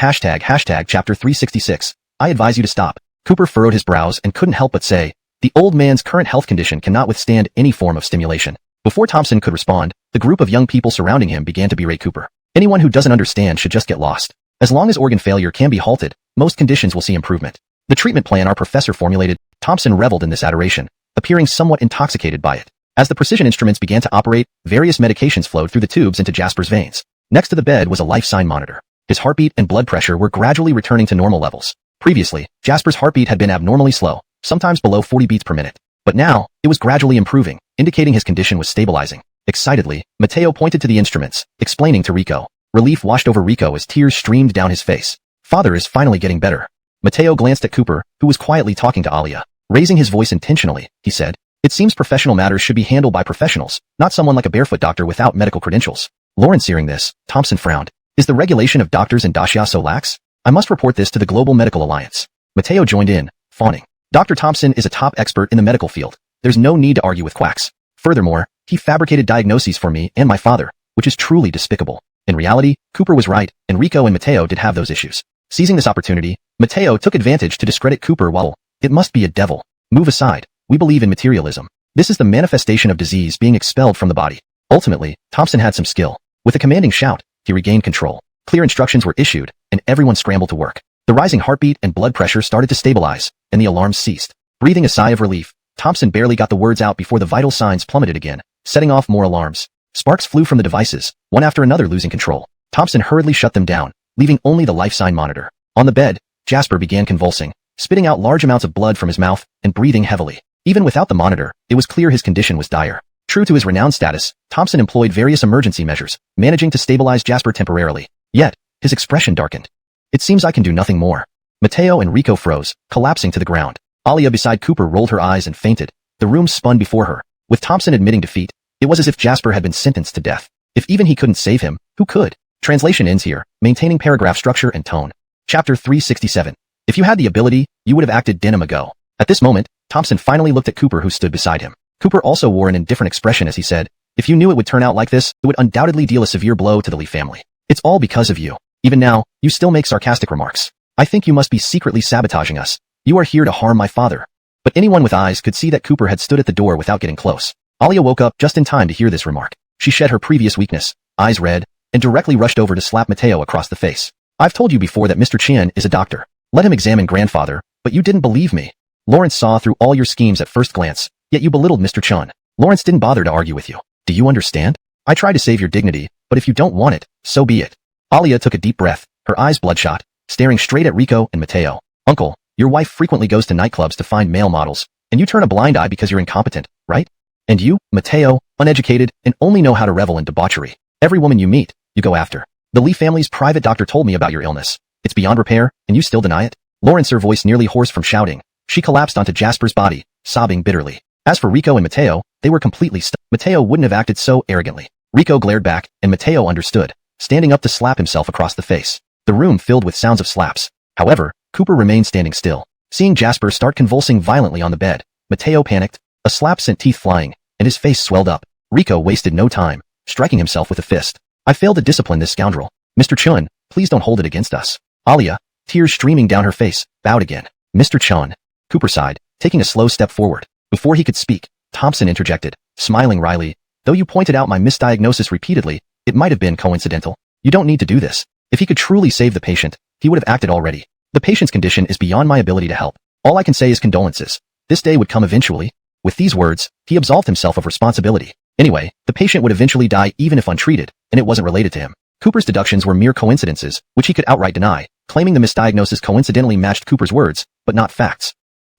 chapter 366. I advise you to stop. Cooper furrowed his brows and couldn't help but say, the old man's current health condition cannot withstand any form of stimulation. Before Thompson could respond, the group of young people surrounding him began to berate Cooper. Anyone who doesn't understand should just get lost. As long as organ failure can be halted, most conditions will see improvement. The treatment plan our professor formulated. Thompson reveled in this adoration, appearing somewhat intoxicated by it. As the precision instruments began to operate, various medications flowed through the tubes into Jasper's veins. Next to the bed was a life sign monitor. His heartbeat and blood pressure were gradually returning to normal levels. Previously, Jasper's heartbeat had been abnormally slow, sometimes below 40 beats per minute. But now, it was gradually improving, indicating his condition was stabilizing. Excitedly, Mateo pointed to the instruments, explaining to Rico. Relief washed over Rico as tears streamed down his face. Father is finally getting better. Mateo glanced at Cooper, who was quietly talking to Alia. Raising his voice intentionally, he said, it seems professional matters should be handled by professionals, not someone like a barefoot doctor without medical credentials. Lawrence hearing this, Thompson frowned. Is the regulation of doctors in Daxia so lax? I must report this to the Global Medical Alliance. Mateo joined in, fawning. Dr. Thompson is a top expert in the medical field. There's no need to argue with quacks. Furthermore, he fabricated diagnoses for me and my father, which is truly despicable. In reality, Cooper was right, and Rico and Mateo did have those issues. Seizing this opportunity, Mateo took advantage to discredit Cooper while, it must be a devil. Move aside. We believe in materialism. This is the manifestation of disease being expelled from the body. Ultimately, Thompson had some skill. With a commanding shout, he regained control. Clear instructions were issued, and everyone scrambled to work. The rising heartbeat and blood pressure started to stabilize, and the alarms ceased. Breathing a sigh of relief, Thompson barely got the words out before the vital signs plummeted again, setting off more alarms. Sparks flew from the devices, one after another losing control. Thompson hurriedly shut them down, leaving only the life sign monitor. On the bed, Jasper began convulsing, spitting out large amounts of blood from his mouth and breathing heavily. Even without the monitor, it was clear his condition was dire. True to his renowned status, Thompson employed various emergency measures, managing to stabilize Jasper temporarily. Yet, his expression darkened. It seems I can do nothing more. Mateo and Rico froze, collapsing to the ground. Alia beside Cooper rolled her eyes and fainted. The room spun before her. With Thompson admitting defeat, it was as if Jasper had been sentenced to death. If even he couldn't save him, who could? Translation ends here, maintaining paragraph structure and tone. Chapter 367. If you had the ability, you would have acted denim ago. At this moment, Thompson finally looked at Cooper who stood beside him. Cooper also wore an indifferent expression as he said, if you knew it would turn out like this, it would undoubtedly deal a severe blow to the Lee family. It's all because of you. Even now, you still make sarcastic remarks. I think you must be secretly sabotaging us. You are here to harm my father. But anyone with eyes could see that Cooper had stood at the door without getting close. Alia woke up just in time to hear this remark. She shed her previous weakness, eyes red, and directly rushed over to slap Mateo across the face. I've told you before that Mr. Chen is a doctor. Let him examine grandfather, but you didn't believe me. Lawrence saw through all your schemes at first glance, yet you belittled Mr. Chen. Lawrence didn't bother to argue with you. Do you understand? I tried to save your dignity, but if you don't want it, so be it. Alia took a deep breath, her eyes bloodshot, staring straight at Rico and Mateo. Uncle, your wife frequently goes to nightclubs to find male models, and you turn a blind eye because you're incompetent, right? And you, Mateo, uneducated, and only know how to revel in debauchery. Every woman you meet, you go after. The Lee family's private doctor told me about your illness. It's beyond repair, and you still deny it? Lawrence, her voice nearly hoarse from shouting. She collapsed onto Jasper's body, sobbing bitterly. As for Rico and Mateo, they were completely stunned. Mateo wouldn't have acted so arrogantly. Rico glared back, and Mateo understood, standing up to slap himself across the face. The room filled with sounds of slaps. However, Cooper remained standing still. Seeing Jasper start convulsing violently on the bed, Mateo panicked. A slap sent teeth flying, and his face swelled up. Rico wasted no time, striking himself with a fist. I failed to discipline this scoundrel. Mr. Chun, please don't hold it against us. Alia, tears streaming down her face, bowed again. Mr. Chun. Cooper sighed, taking a slow step forward. Before he could speak, Thompson interjected, smiling wryly. Though you pointed out my misdiagnosis repeatedly, it might have been coincidental. You don't need to do this. If he could truly save the patient, he would have acted already. The patient's condition is beyond my ability to help. All I can say is condolences. This day would come eventually. With these words, he absolved himself of responsibility. Anyway, the patient would eventually die even if untreated, and it wasn't related to him. Cooper's deductions were mere coincidences, which he could outright deny, claiming the misdiagnosis coincidentally matched Cooper's words, but not facts.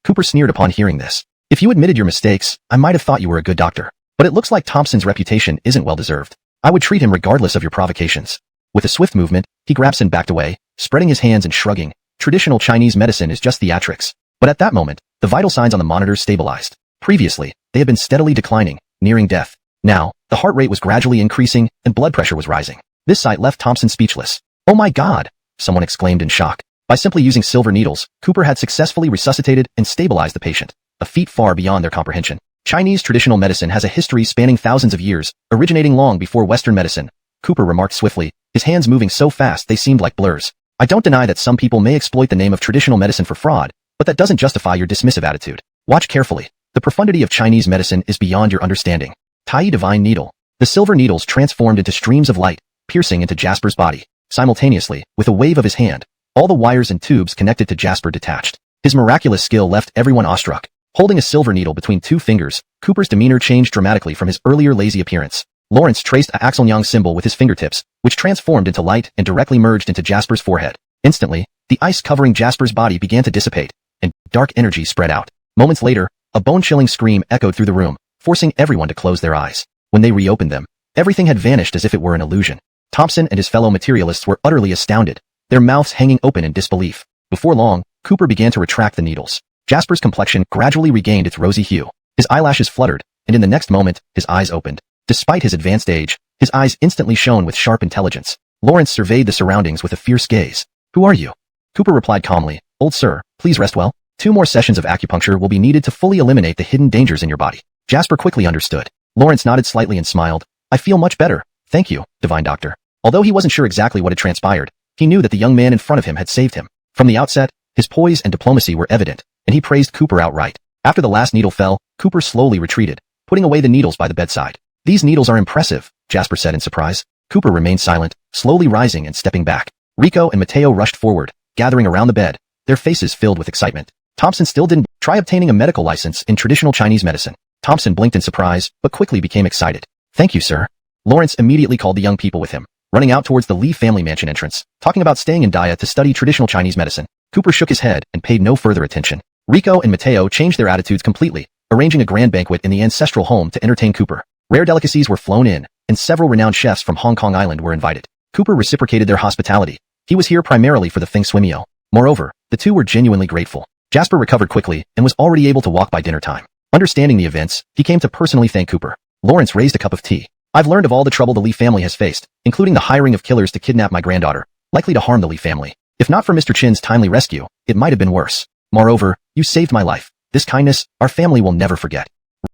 Cooper sneered upon hearing this. If you admitted your mistakes, I might have thought you were a good doctor. But it looks like Thompson's reputation isn't well deserved. I would treat him regardless of your provocations. With a swift movement, he grasped and backed away, spreading his hands and shrugging. Traditional Chinese medicine is just theatrics. But at that moment, the vital signs on the monitor stabilized. Previously, they had been steadily declining, nearing death. Now, the heart rate was gradually increasing, and blood pressure was rising. This sight left Thompson speechless. Oh my God! Someone exclaimed in shock. By simply using silver needles, Cooper had successfully resuscitated and stabilized the patient, a feat far beyond their comprehension. Chinese traditional medicine has a history spanning thousands of years, originating long before Western medicine. Cooper remarked swiftly, his hands moving so fast they seemed like blurs. I don't deny that some people may exploit the name of traditional medicine for fraud, but that doesn't justify your dismissive attitude. Watch carefully. The profundity of Chinese medicine is beyond your understanding. Tai Divine Needle. The silver needles transformed into streams of light, piercing into Jasper's body. Simultaneously, with a wave of his hand, all the wires and tubes connected to Jasper detached. His miraculous skill left everyone awestruck. Holding a silver needle between two fingers, Cooper's demeanor changed dramatically from his earlier lazy appearance. Lawrence traced a Axelnyang symbol with his fingertips, which transformed into light and directly merged into Jasper's forehead. Instantly, the ice covering Jasper's body began to dissipate, and dark energy spread out. Moments later, a bone-chilling scream echoed through the room, forcing everyone to close their eyes. When they reopened them, everything had vanished as if it were an illusion. Thompson and his fellow materialists were utterly astounded, their mouths hanging open in disbelief. Before long, Cooper began to retract the needles. Jasper's complexion gradually regained its rosy hue. His eyelashes fluttered, and in the next moment, his eyes opened. Despite his advanced age, his eyes instantly shone with sharp intelligence. Lawrence surveyed the surroundings with a fierce gaze. Who are you? Cooper replied calmly, Old sir, please rest well. 2 more sessions of acupuncture will be needed to fully eliminate the hidden dangers in your body. Jasper quickly understood. Lawrence nodded slightly and smiled. I feel much better. Thank you, divine doctor. Although he wasn't sure exactly what had transpired, he knew that the young man in front of him had saved him. From the outset, his poise and diplomacy were evident, and he praised Cooper outright. After the last needle fell, Cooper slowly retreated, putting away the needles by the bedside. These needles are impressive, Jasper said in surprise. Cooper remained silent, slowly rising and stepping back. Rico and Mateo rushed forward, gathering around the bed, their faces filled with excitement. Thompson still didn't try obtaining a medical license in traditional Chinese medicine. Thompson blinked in surprise, but quickly became excited. Thank you, sir. Lawrence immediately called the young people with him, running out towards the Lee family mansion entrance, talking about staying in Daya to study traditional Chinese medicine. Cooper shook his head and paid no further attention. Rico and Mateo changed their attitudes completely, arranging a grand banquet in the ancestral home to entertain Cooper. Rare delicacies were flown in, and several renowned chefs from Hong Kong Island were invited. Cooper reciprocated their hospitality. He was here primarily for the feng shui meal. Moreover, the two were genuinely grateful. Jasper recovered quickly and was already able to walk by dinner time. Understanding the events, he came to personally thank Cooper. Lawrence raised a cup of tea. I've learned of all the trouble the Lee family has faced, including the hiring of killers to kidnap my granddaughter, likely to harm the Lee family. If not for Mr. Chin's timely rescue, it might have been worse. Moreover, you saved my life. This kindness, our family will never forget.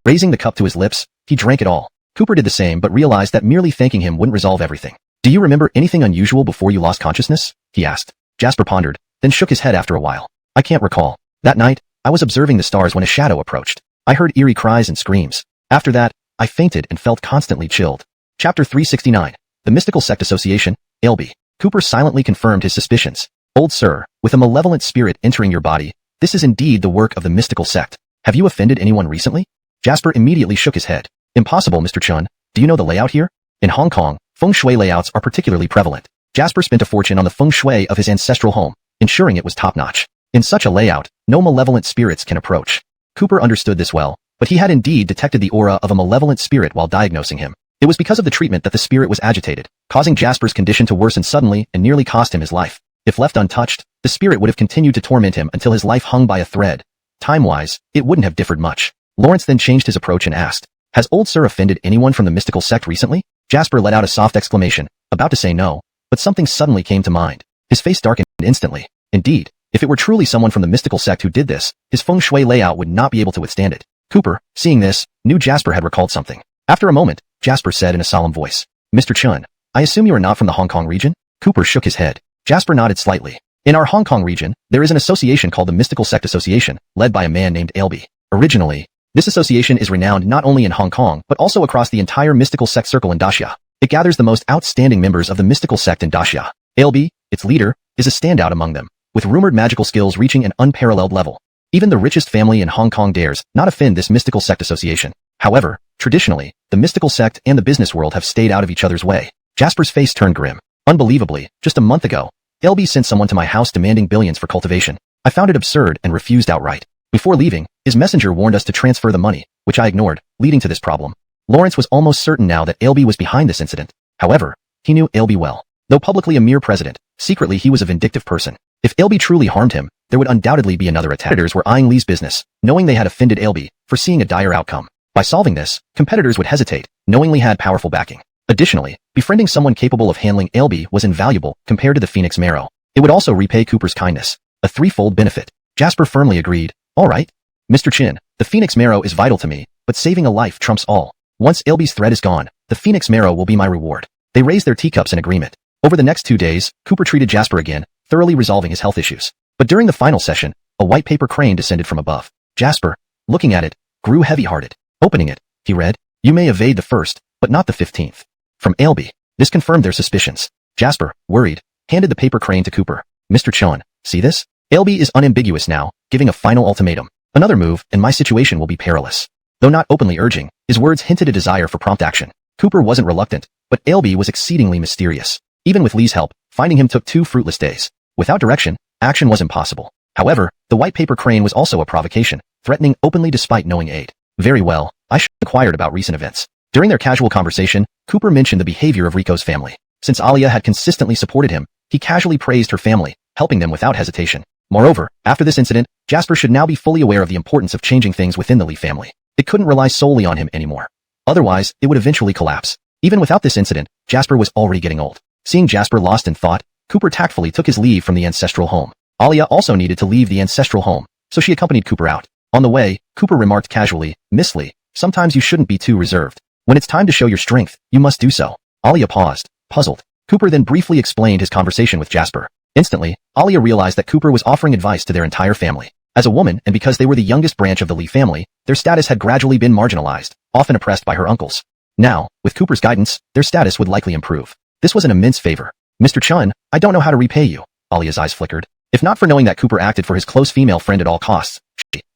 Raising the cup to his lips, he drank it all. Cooper did the same but realized that merely thanking him wouldn't resolve everything. Do you remember anything unusual before you lost consciousness? He asked. Jasper pondered, then shook his head after a while. I can't recall. That night, I was observing the stars when a shadow approached. I heard eerie cries and screams. After that, I fainted and felt constantly chilled. Chapter 369. The Mystical Sect Association, ALB. Cooper silently confirmed his suspicions. Old sir, with a malevolent spirit entering your body, this is indeed the work of the mystical sect. Have you offended anyone recently? Jasper immediately shook his head. Impossible, Mr. Chun. Do you know the layout here? In Hong Kong, feng shui layouts are particularly prevalent. Jasper spent a fortune on the feng shui of his ancestral home, ensuring it was top-notch. In such a layout, no malevolent spirits can approach. Cooper understood this well, but he had indeed detected the aura of a malevolent spirit while diagnosing him. It was because of the treatment that the spirit was agitated, causing Jasper's condition to worsen suddenly and nearly cost him his life. If left untouched, the spirit would have continued to torment him until his life hung by a thread. Time-wise, it wouldn't have differed much. Lawrence then changed his approach and asked, Has Old Sir offended anyone from the mystical sect recently? Jasper let out a soft exclamation, about to say no, but something suddenly came to mind. His face darkened instantly. Indeed, if it were truly someone from the mystical sect who did this, his feng shui layout would not be able to withstand it. Cooper, seeing this, knew Jasper had recalled something. After a moment, Jasper said in a solemn voice, Mr. Chun, I assume you are not from the Hong Kong region? Cooper shook his head. Jasper nodded slightly. In our Hong Kong region, there is an association called the Mystical Sect Association, led by a man named Alby. Originally, this association is renowned not only in Hong Kong but also across the entire mystical sect circle in Daxia. It gathers the most outstanding members of the mystical sect in Daxia. Alby, its leader, is a standout among them, with rumored magical skills reaching an unparalleled level. Even the richest family in Hong Kong dares not offend this mystical sect association. However, traditionally, the mystical sect and the business world have stayed out of each other's way. Jasper's face turned grim. Unbelievably, just a month ago, LB sent someone to my house demanding billions for cultivation. I found it absurd and refused outright. Before leaving, his messenger warned us to transfer the money, which I ignored, leading to this problem. Lawrence was almost certain now that LB was behind this incident. However, he knew LB well. Though publicly a mere president, secretly he was a vindictive person. If LB truly harmed him, there would undoubtedly be another attack. Competitors were eyeing Lee's business, knowing they had offended LB, foreseeing a dire outcome. By solving this, competitors would hesitate, knowing Lee had powerful backing. Additionally, befriending someone capable of handling LB was invaluable compared to the Phoenix Marrow. It would also repay Cooper's kindness. A threefold benefit. Jasper firmly agreed. All right. Mr. Chin, the Phoenix Marrow is vital to me, but saving a life trumps all. Once Albie's threat is gone, the Phoenix Marrow will be my reward. They raised their teacups in agreement. Over the next 2 days, Cooper treated Jasper again, thoroughly resolving his health issues. But during the final session, a white paper crane descended from above. Jasper, looking at it, grew heavy-hearted. Opening it, he read, "You may evade the first, but not the 15th. From Albie. This confirmed their suspicions. Jasper, worried, handed the paper crane to Cooper. Mr. Chon, see this? Albie is unambiguous now, giving a final ultimatum. Another move, and my situation will be perilous. Though not openly urging, his words hinted a desire for prompt action. Cooper wasn't reluctant, but Albie was exceedingly mysterious. Even with Lee's help, finding him took 2 fruitless days. Without direction, action was impossible. However, the white paper crane was also a provocation, threatening openly despite knowing aid. Very well, I should have inquired about recent events. During their casual conversation, Cooper mentioned the behavior of Rico's family. Since Alia had consistently supported him, he casually praised her family, helping them without hesitation. Moreover, after this incident, Jasper should now be fully aware of the importance of changing things within the Lee family. It couldn't rely solely on him anymore. Otherwise, it would eventually collapse. Even without this incident, Jasper was already getting old. Seeing Jasper lost in thought, Cooper tactfully took his leave from the ancestral home. Alia also needed to leave the ancestral home, so she accompanied Cooper out. On the way, Cooper remarked casually, "Miss Lee, sometimes you shouldn't be too reserved. When it's time to show your strength, you must do so." Alia paused, puzzled. Cooper then briefly explained his conversation with Jasper. Instantly, Alia realized that Cooper was offering advice to their entire family. As a woman, and because they were the youngest branch of the Lee family, their status had gradually been marginalized, often oppressed by her uncles. Now, with Cooper's guidance, their status would likely improve. This was an immense favor. "Mr. Chun, I don't know how to repay you." Alia's eyes flickered. If not for knowing that Cooper acted for his close female friend at all costs,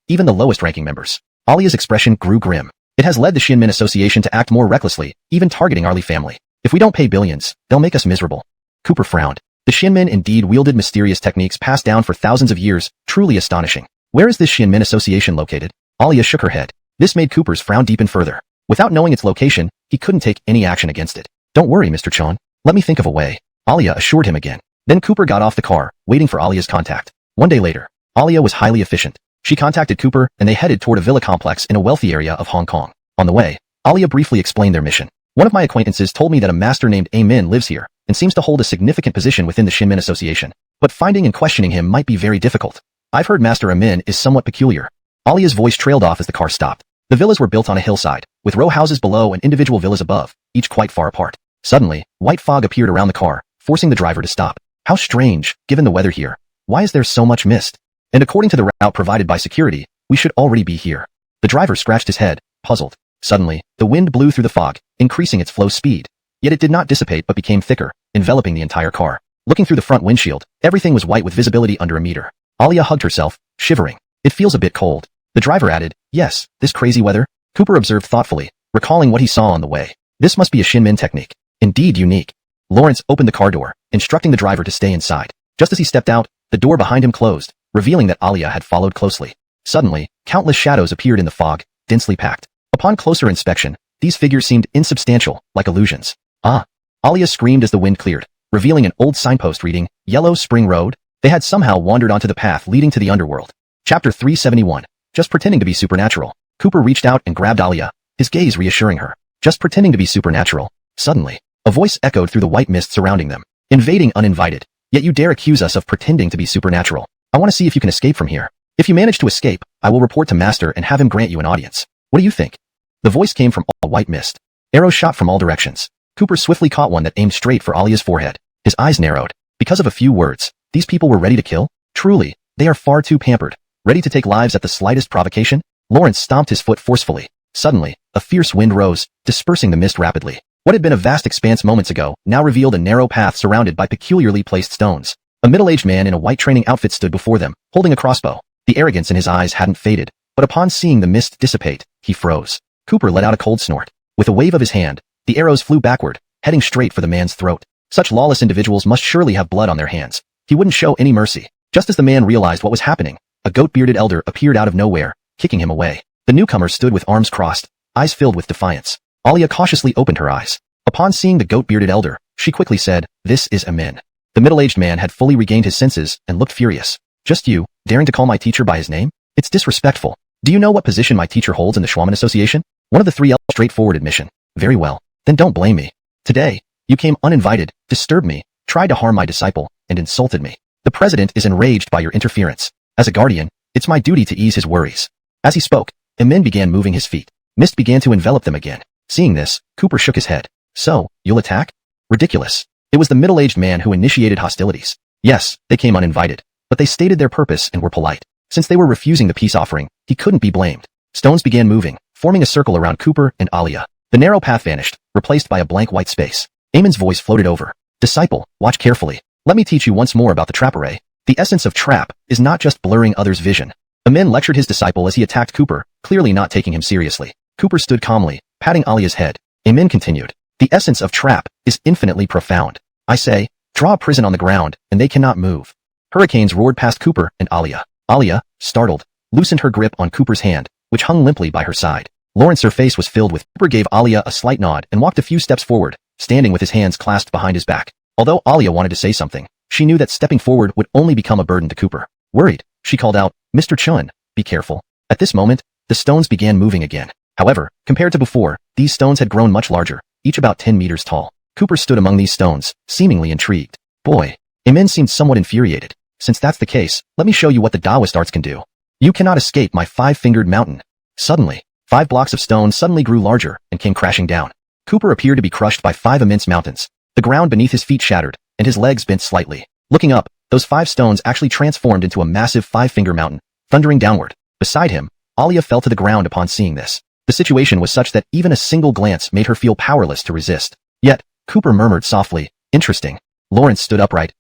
even the lowest-ranking members. Alia's expression grew grim. "It has led the Xianmin Association to act more recklessly, even targeting our Lee family. If we don't pay billions, they'll make us miserable." Cooper frowned. The Xianmin indeed wielded mysterious techniques passed down for thousands of years, truly astonishing. Where is this Xianmin Association located? Alia shook her head. This made Cooper's frown deepen further. Without knowing its location, he couldn't take any action against it. "Don't worry, Mr. Chon. Let me think of a way," Alia assured him again. Then Cooper got off the car, waiting for Alia's contact. 1 day later, Alia was highly efficient. She contacted Cooper, and they headed toward a villa complex in a wealthy area of Hong Kong. On the way, Alia briefly explained their mission. "One of my acquaintances told me that a master named Amin lives here, and seems to hold a significant position within the Xianmin Association. But finding and questioning him might be very difficult. I've heard Master Amin is somewhat peculiar." Alia's voice trailed off as the car stopped. The villas were built on a hillside, with row houses below and individual villas above, each quite far apart. Suddenly, white fog appeared around the car, forcing the driver to stop. "How strange, given the weather here. Why is there so much mist? And according to the route provided by security, we should already be here." The driver scratched his head, puzzled. Suddenly, the wind blew through the fog, increasing its flow speed. Yet it did not dissipate but became thicker, enveloping the entire car. Looking through the front windshield, everything was white with visibility under a meter. Alia hugged herself, shivering. "It feels a bit cold." The driver added, "Yes, this crazy weather." Cooper observed thoughtfully, recalling what he saw on the way. This must be a Xianmin technique. Indeed unique. Lawrence opened the car door, instructing the driver to stay inside. Just as he stepped out, the door behind him closed, revealing that Alia had followed closely. Suddenly, countless shadows appeared in the fog, densely packed. Upon closer inspection, these figures seemed insubstantial, like illusions. "Ah!" Alia screamed as the wind cleared, revealing an old signpost reading, "Yellow Spring Road." They had somehow wandered onto the path leading to the underworld. Chapter 371. Just pretending to be supernatural. Cooper reached out and grabbed Alia, his gaze reassuring her. Just pretending to be supernatural. Suddenly, a voice echoed through the white mist surrounding them. "Invading uninvited. Yet you dare accuse us of pretending to be supernatural. I want to see if you can escape from here. If you manage to escape, I will report to Master and have him grant you an audience. What do you think?" The voice came from all white mist. Arrows shot from all directions. Cooper swiftly caught one that aimed straight for Alia's forehead. His eyes narrowed. Because of a few words, these people were ready to kill? Truly, they are far too pampered. Ready to take lives at the slightest provocation? Lawrence stomped his foot forcefully. Suddenly, a fierce wind rose, dispersing the mist rapidly. What had been a vast expanse moments ago now revealed a narrow path surrounded by peculiarly placed stones. A middle-aged man in a white training outfit stood before them, holding a crossbow. The arrogance in his eyes hadn't faded, but upon seeing the mist dissipate, he froze. Cooper let out a cold snort. With a wave of his hand, the arrows flew backward, heading straight for the man's throat. Such lawless individuals must surely have blood on their hands. He wouldn't show any mercy. Just as the man realized what was happening, a goat-bearded elder appeared out of nowhere, kicking him away. The newcomer stood with arms crossed, eyes filled with defiance. Alia cautiously opened her eyes. Upon seeing the goat-bearded elder, she quickly said, "This is Amin." The middle-aged man had fully regained his senses and looked furious. "Just you, daring to call my teacher by his name? It's disrespectful. Do you know what position my teacher holds in the Xianmin Association? One of the 3 straightforward admission. Very well. Then don't blame me. Today, you came uninvited, disturbed me, tried to harm my disciple, and insulted me. The president is enraged by your interference. As a guardian, it's my duty to ease his worries. As he spoke, Emin began moving his feet. Mist began to envelop them again. Seeing this, Cooper shook his head. So, you'll attack? Ridiculous. It was the middle-aged man who initiated hostilities. Yes, they came uninvited, but they stated their purpose and were polite. Since they were refusing the peace offering, he couldn't be blamed. Stones began moving, forming a circle around Cooper and Alia. The narrow path vanished, replaced by a blank white space. Eamon's voice floated over. Disciple, watch carefully. Let me teach you once more about the trap array. The essence of trap is not just blurring others' vision. Emin lectured his disciple as he attacked Cooper, clearly not taking him seriously. Cooper stood calmly, patting Alia's head. Emin continued. The essence of trap is infinitely profound. I say, draw a prison on the ground, and they cannot move. Hurricanes roared past Cooper and Alia. Alia, startled, loosened her grip on Cooper's hand, which hung limply by her side. Lawrence, her face was filled with. Cooper gave Alia a slight nod and walked a few steps forward, standing with his hands clasped behind his back. Although Alia wanted to say something, she knew that stepping forward would only become a burden to Cooper. Worried, she called out, Mr. Chun, be careful. At this moment, the stones began moving again. However, compared to before, these stones had grown much larger, each about 10 meters tall. Cooper stood among these stones, seemingly intrigued. Boy, Emin seemed somewhat infuriated. Since that's the case, let me show you what the Taoist arts can do. You cannot escape my five-fingered mountain. Suddenly, 5 blocks of stone suddenly grew larger and came crashing down. Cooper appeared to be crushed by 5 immense mountains. The ground beneath his feet shattered, and his legs bent slightly. Looking up, those 5 stones actually transformed into a massive 5-finger mountain, thundering downward. Beside him, Alia fell to the ground upon seeing this. The situation was such that even a single glance made her feel powerless to resist. Yet, Cooper murmured softly, interesting. Lawrence stood upright.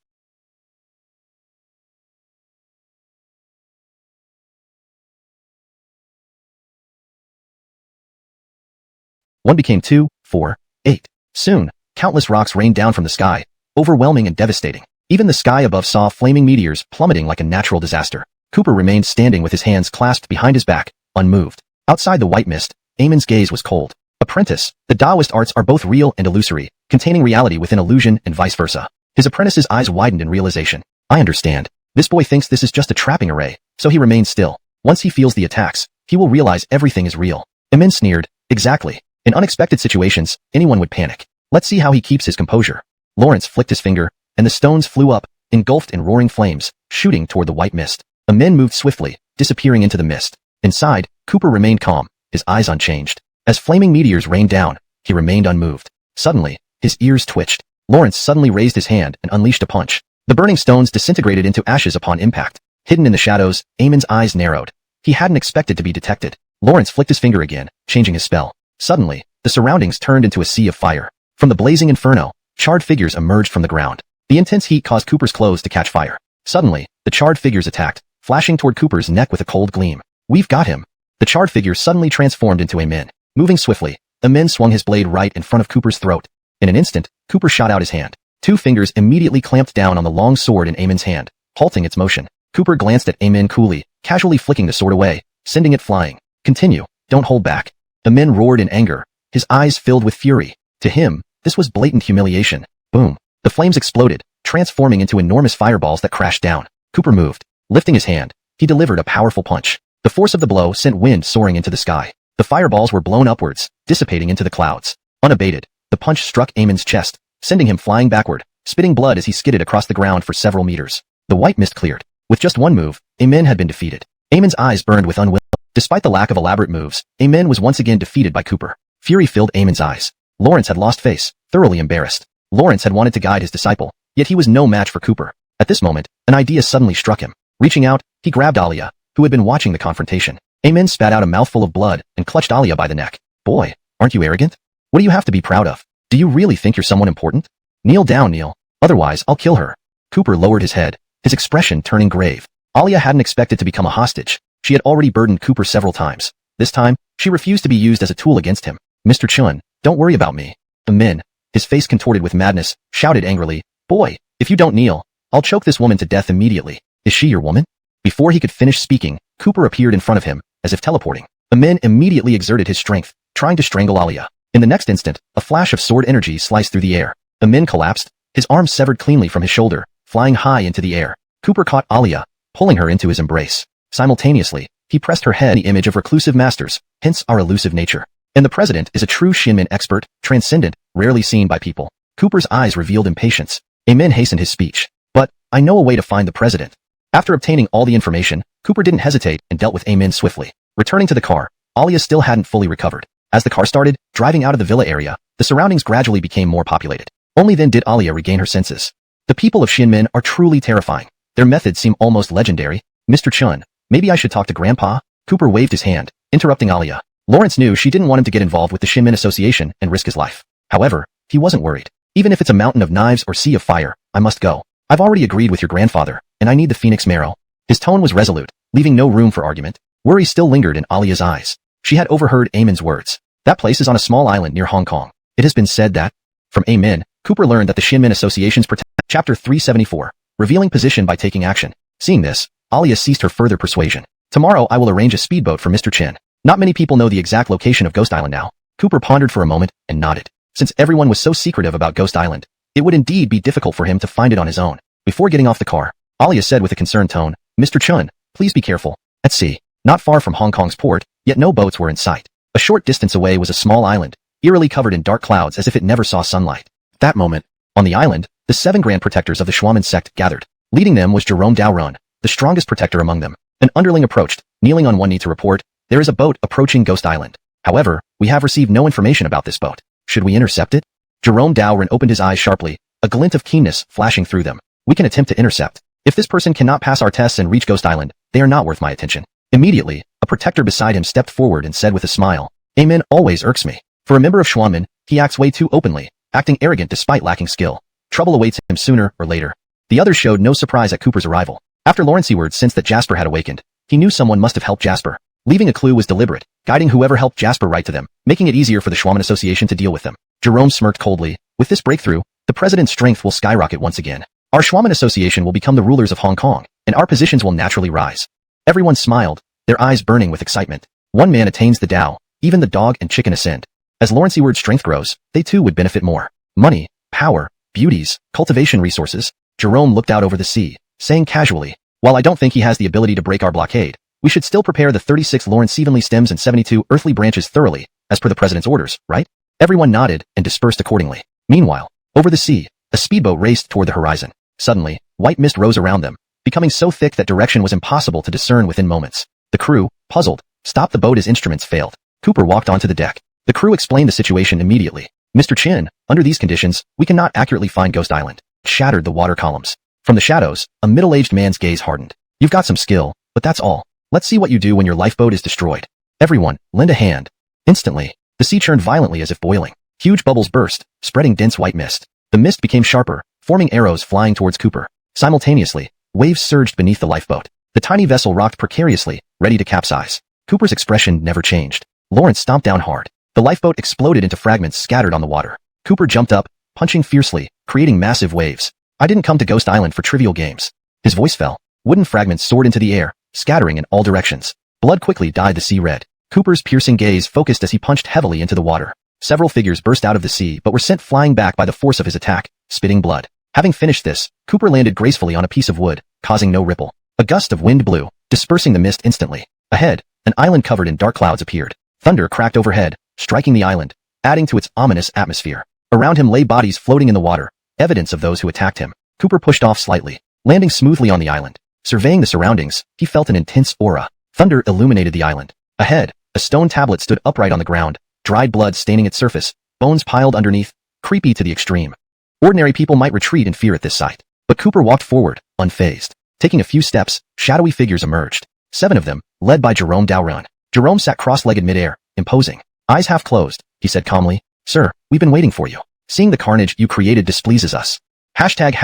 One became 2, 4, 8. Soon, countless rocks rained down from the sky, overwhelming and devastating. Even the sky above saw flaming meteors plummeting like a natural disaster. Cooper remained standing with his hands clasped behind his back, unmoved. Outside the white mist, Eamon's gaze was cold. Apprentice, the Taoist arts are both real and illusory, containing reality within illusion and vice versa. His apprentice's eyes widened in realization. I understand. This boy thinks this is just a trapping array, so he remains still. Once he feels the attacks, he will realize everything is real. Eamon sneered. Exactly. In unexpected situations, anyone would panic. Let's see how he keeps his composure. Lawrence flicked his finger, and the stones flew up, engulfed in roaring flames, shooting toward the white mist. Eamon moved swiftly, disappearing into the mist. Inside, Cooper remained calm, his eyes unchanged. As flaming meteors rained down, he remained unmoved. Suddenly, his ears twitched. Lawrence suddenly raised his hand and unleashed a punch. The burning stones disintegrated into ashes upon impact. Hidden in the shadows, Eamon's eyes narrowed. He hadn't expected to be detected. Lawrence flicked his finger again, changing his spell. Suddenly, the surroundings turned into a sea of fire. From the blazing inferno, charred figures emerged from the ground. The intense heat caused Cooper's clothes to catch fire. Suddenly, the charred figures attacked, flashing toward Cooper's neck with a cold gleam. We've got him. The charred figure suddenly transformed into Eamon. Moving swiftly, Eamon swung his blade right in front of Cooper's throat. In an instant, Cooper shot out his hand. 2 fingers immediately clamped down on the long sword in Eamon's hand, halting its motion. Cooper glanced at Eamon coolly, casually flicking the sword away, sending it flying. Continue. Don't hold back. Eamon roared in anger, his eyes filled with fury. To him, this was blatant humiliation. Boom. The flames exploded, transforming into enormous fireballs that crashed down. Cooper moved. Lifting his hand, he delivered a powerful punch. The force of the blow sent wind soaring into the sky. The fireballs were blown upwards, dissipating into the clouds. Unabated, the punch struck Eamon's chest, sending him flying backward, spitting blood as he skidded across the ground for several meters. The white mist cleared. With just one move, Eamon had been defeated. Eamon's eyes burned with unwill. Despite the lack of elaborate moves, Eamon was once again defeated by Cooper. Fury filled Eamon's eyes. Lawrence had lost face, thoroughly embarrassed. Lawrence had wanted to guide his disciple, yet he was no match for Cooper. At this moment, an idea suddenly struck him. Reaching out, he grabbed Alia, who had been watching the confrontation. Eamon spat out a mouthful of blood and clutched Alia by the neck. Boy, aren't you arrogant? What do you have to be proud of? Do you really think you're someone important? Kneel down, Neil. Otherwise, I'll kill her. Cooper lowered his head, his expression turning grave. Alia hadn't expected to become a hostage. She had already burdened Cooper several times. This time, she refused to be used as a tool against him. Mr. Chun, don't worry about me. Eamon, his face contorted with madness, shouted angrily, Boy, if you don't kneel, I'll choke this woman to death immediately. Is she your woman? Before he could finish speaking, Cooper appeared in front of him, as if teleporting. Eamon immediately exerted his strength, trying to strangle Alia. In the next instant, a flash of sword energy sliced through the air. Eamon collapsed, his arm severed cleanly from his shoulder, flying high into the air. Cooper caught Alia, pulling her into his embrace. Simultaneously, he pressed her head in the image of reclusive masters, hence our elusive nature. And the president is a true Shinmin expert, transcendent, rarely seen by people. Cooper's eyes revealed impatience. Eamon hastened his speech. But, I know a way to find the president. After obtaining all the information, Cooper didn't hesitate and dealt with Amin swiftly. Returning to the car, Alia still hadn't fully recovered. As the car started driving out of the villa area, the surroundings gradually became more populated. Only then did Alia regain her senses. The people of Xianmen are truly terrifying. Their methods seem almost legendary. Mr. Chun, maybe I should talk to Grandpa? Cooper waved his hand, interrupting Alia. Lawrence knew she didn't want him to get involved with the Xianmen Association and risk his life. However, he wasn't worried. Even if it's a mountain of knives or sea of fire, I must go. I've already agreed with your grandfather, and I need the Phoenix Marrow. His tone was resolute, leaving no room for argument. Worry still lingered in Alia's eyes. She had overheard Amin's words. That place is on a small island near Hong Kong. It has been said that... From Amin, Cooper learned that the Xianmen Association's Chapter 374. Revealing position by taking action. Seeing this, Alia ceased her further persuasion. Tomorrow I will arrange a speedboat for Mr. Chen. Not many people know the exact location of Ghost Island now. Cooper pondered for a moment and nodded. Since everyone was so secretive about Ghost Island, it would indeed be difficult for him to find it on his own. Before getting off the car, Alia said with a concerned tone, Mr. Chun, please be careful. At sea, not far from Hong Kong's port, yet no boats were in sight. A short distance away was a small island, eerily covered in dark clouds as if it never saw sunlight. At that moment, on the island, the 7 grand protectors of the Schwaman sect gathered. Leading them was Jerome Daorun, the strongest protector among them. An underling approached, kneeling on one knee to report, there is a boat approaching Ghost Island. However, we have received no information about this boat. Should we intercept it? Jerome Daorun opened his eyes sharply, a glint of keenness flashing through them. We can attempt to intercept. If this person cannot pass our tests and reach Ghost Island, they are not worth my attention. Immediately, a protector beside him stepped forward and said with a smile, Amin always irks me. For a member of Schwanman, he acts way too openly, acting arrogant despite lacking skill. Trouble awaits him sooner or later. The others showed no surprise at Cooper's arrival. After Lawrence Seward sensed that Jasper had awakened, he knew someone must have helped Jasper. Leaving a clue was deliberate, guiding whoever helped Jasper right to them, making it easier for the Schwaman Association to deal with them. Jerome smirked coldly. With this breakthrough, the president's strength will skyrocket once again. Our Schwaman Association will become the rulers of Hong Kong, and our positions will naturally rise. Everyone smiled, their eyes burning with excitement. One man attains the Tao, even the dog and chicken ascend. As Lawrence Seward's strength grows, they too would benefit more. Money, power, beauties, cultivation resources. Jerome looked out over the sea, saying casually, while I don't think he has the ability to break our blockade, we should still prepare the 36 Lawrence Evenly stems and 72 earthly branches thoroughly, as per the president's orders, right? Everyone nodded and dispersed accordingly. Meanwhile, over the sea, a speedboat raced toward the horizon. Suddenly, white mist rose around them, becoming so thick that direction was impossible to discern within moments. The crew, puzzled, stopped the boat as instruments failed. Cooper walked onto the deck. The crew explained the situation immediately. Mr. Chin, under these conditions, we cannot accurately find Ghost Island. Shattered the water columns. From the shadows, a middle-aged man's gaze hardened. You've got some skill, but that's all. Let's see what you do when your lifeboat is destroyed. Everyone, lend a hand. Instantly, the sea churned violently as if boiling. Huge bubbles burst, spreading dense white mist. The mist became sharper, forming arrows flying towards Cooper. Simultaneously, waves surged beneath the lifeboat. The tiny vessel rocked precariously, ready to capsize. Cooper's expression never changed. Lawrence stomped down hard. The lifeboat exploded into fragments scattered on the water. Cooper jumped up, punching fiercely, creating massive waves. I didn't come to Ghost Island for trivial games. His voice fell. Wooden fragments soared into the air, scattering in all directions. Blood quickly dyed the sea red. Cooper's piercing gaze focused as he punched heavily into the water. Several figures burst out of the sea but were sent flying back by the force of his attack, spitting blood. Having finished this, Cooper landed gracefully on a piece of wood, causing no ripple. A gust of wind blew, dispersing the mist instantly. Ahead, an island covered in dark clouds appeared. Thunder cracked overhead, striking the island, adding to its ominous atmosphere. Around him lay bodies floating in the water, evidence of those who attacked him. Cooper pushed off slightly, landing smoothly on the island. Surveying the surroundings, he felt an intense aura. Thunder illuminated the island. Ahead, a stone tablet stood upright on the ground, dried blood staining its surface, bones piled underneath, creepy to the extreme. Ordinary people might retreat in fear at this sight, but Cooper walked forward, unfazed. Taking a few steps, shadowy figures emerged. 7 of them, led by Jerome Daorun. Jerome sat cross-legged midair, imposing. Eyes half closed, he said calmly. Sir, we've been waiting for you. Seeing the carnage you created displeases us. Hashtag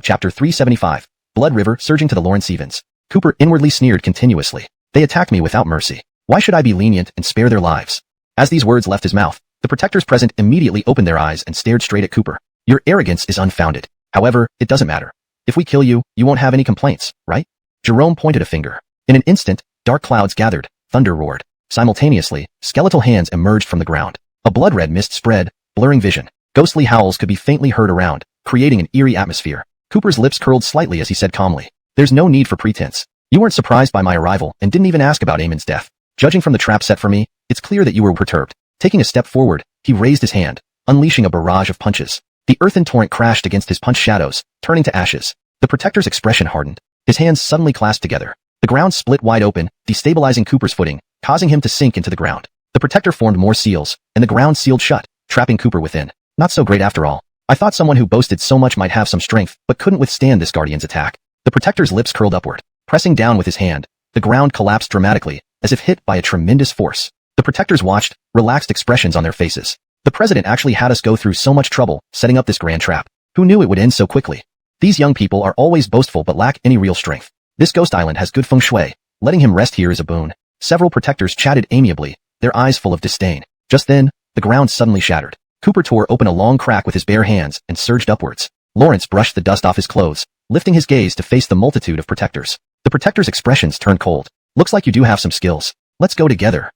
Chapter 375. Blood river surging to the Lawrence Evans. Cooper inwardly sneered continuously. They attacked me without mercy. Why should I be lenient and spare their lives? As these words left his mouth, the protectors present immediately opened their eyes and stared straight at Cooper. Your arrogance is unfounded. However, it doesn't matter. If we kill you, you won't have any complaints, right? Jerome pointed a finger. In an instant, dark clouds gathered, thunder roared. Simultaneously, skeletal hands emerged from the ground. A blood-red mist spread, blurring vision. Ghostly howls could be faintly heard around, creating an eerie atmosphere. Cooper's lips curled slightly as he said calmly, there's no need for pretense. You weren't surprised by my arrival and didn't even ask about Amin's death. Judging from the trap set for me, it's clear that you were perturbed. Taking a step forward, he raised his hand, unleashing a barrage of punches. The earthen torrent crashed against his punch shadows, turning to ashes. The protector's expression hardened. His hands suddenly clasped together. The ground split wide open, destabilizing Cooper's footing, causing him to sink into the ground. The protector formed more seals, and the ground sealed shut, trapping Cooper within. Not so great after all. I thought someone who boasted so much might have some strength, but couldn't withstand this guardian's attack. The protector's lips curled upward. Pressing down with his hand, the ground collapsed dramatically, as if hit by a tremendous force. The protectors watched, relaxed expressions on their faces. The president actually had us go through so much trouble, setting up this grand trap. Who knew it would end so quickly? These young people are always boastful but lack any real strength. This ghost island has good feng shui. Letting him rest here is a boon. Several protectors chatted amiably, their eyes full of disdain. Just then, the ground suddenly shattered. Cooper tore open a long crack with his bare hands and surged upwards. Lawrence brushed the dust off his clothes, lifting his gaze to face the multitude of protectors. The protectors' expressions turned cold. Looks like you do have some skills. Let's go together.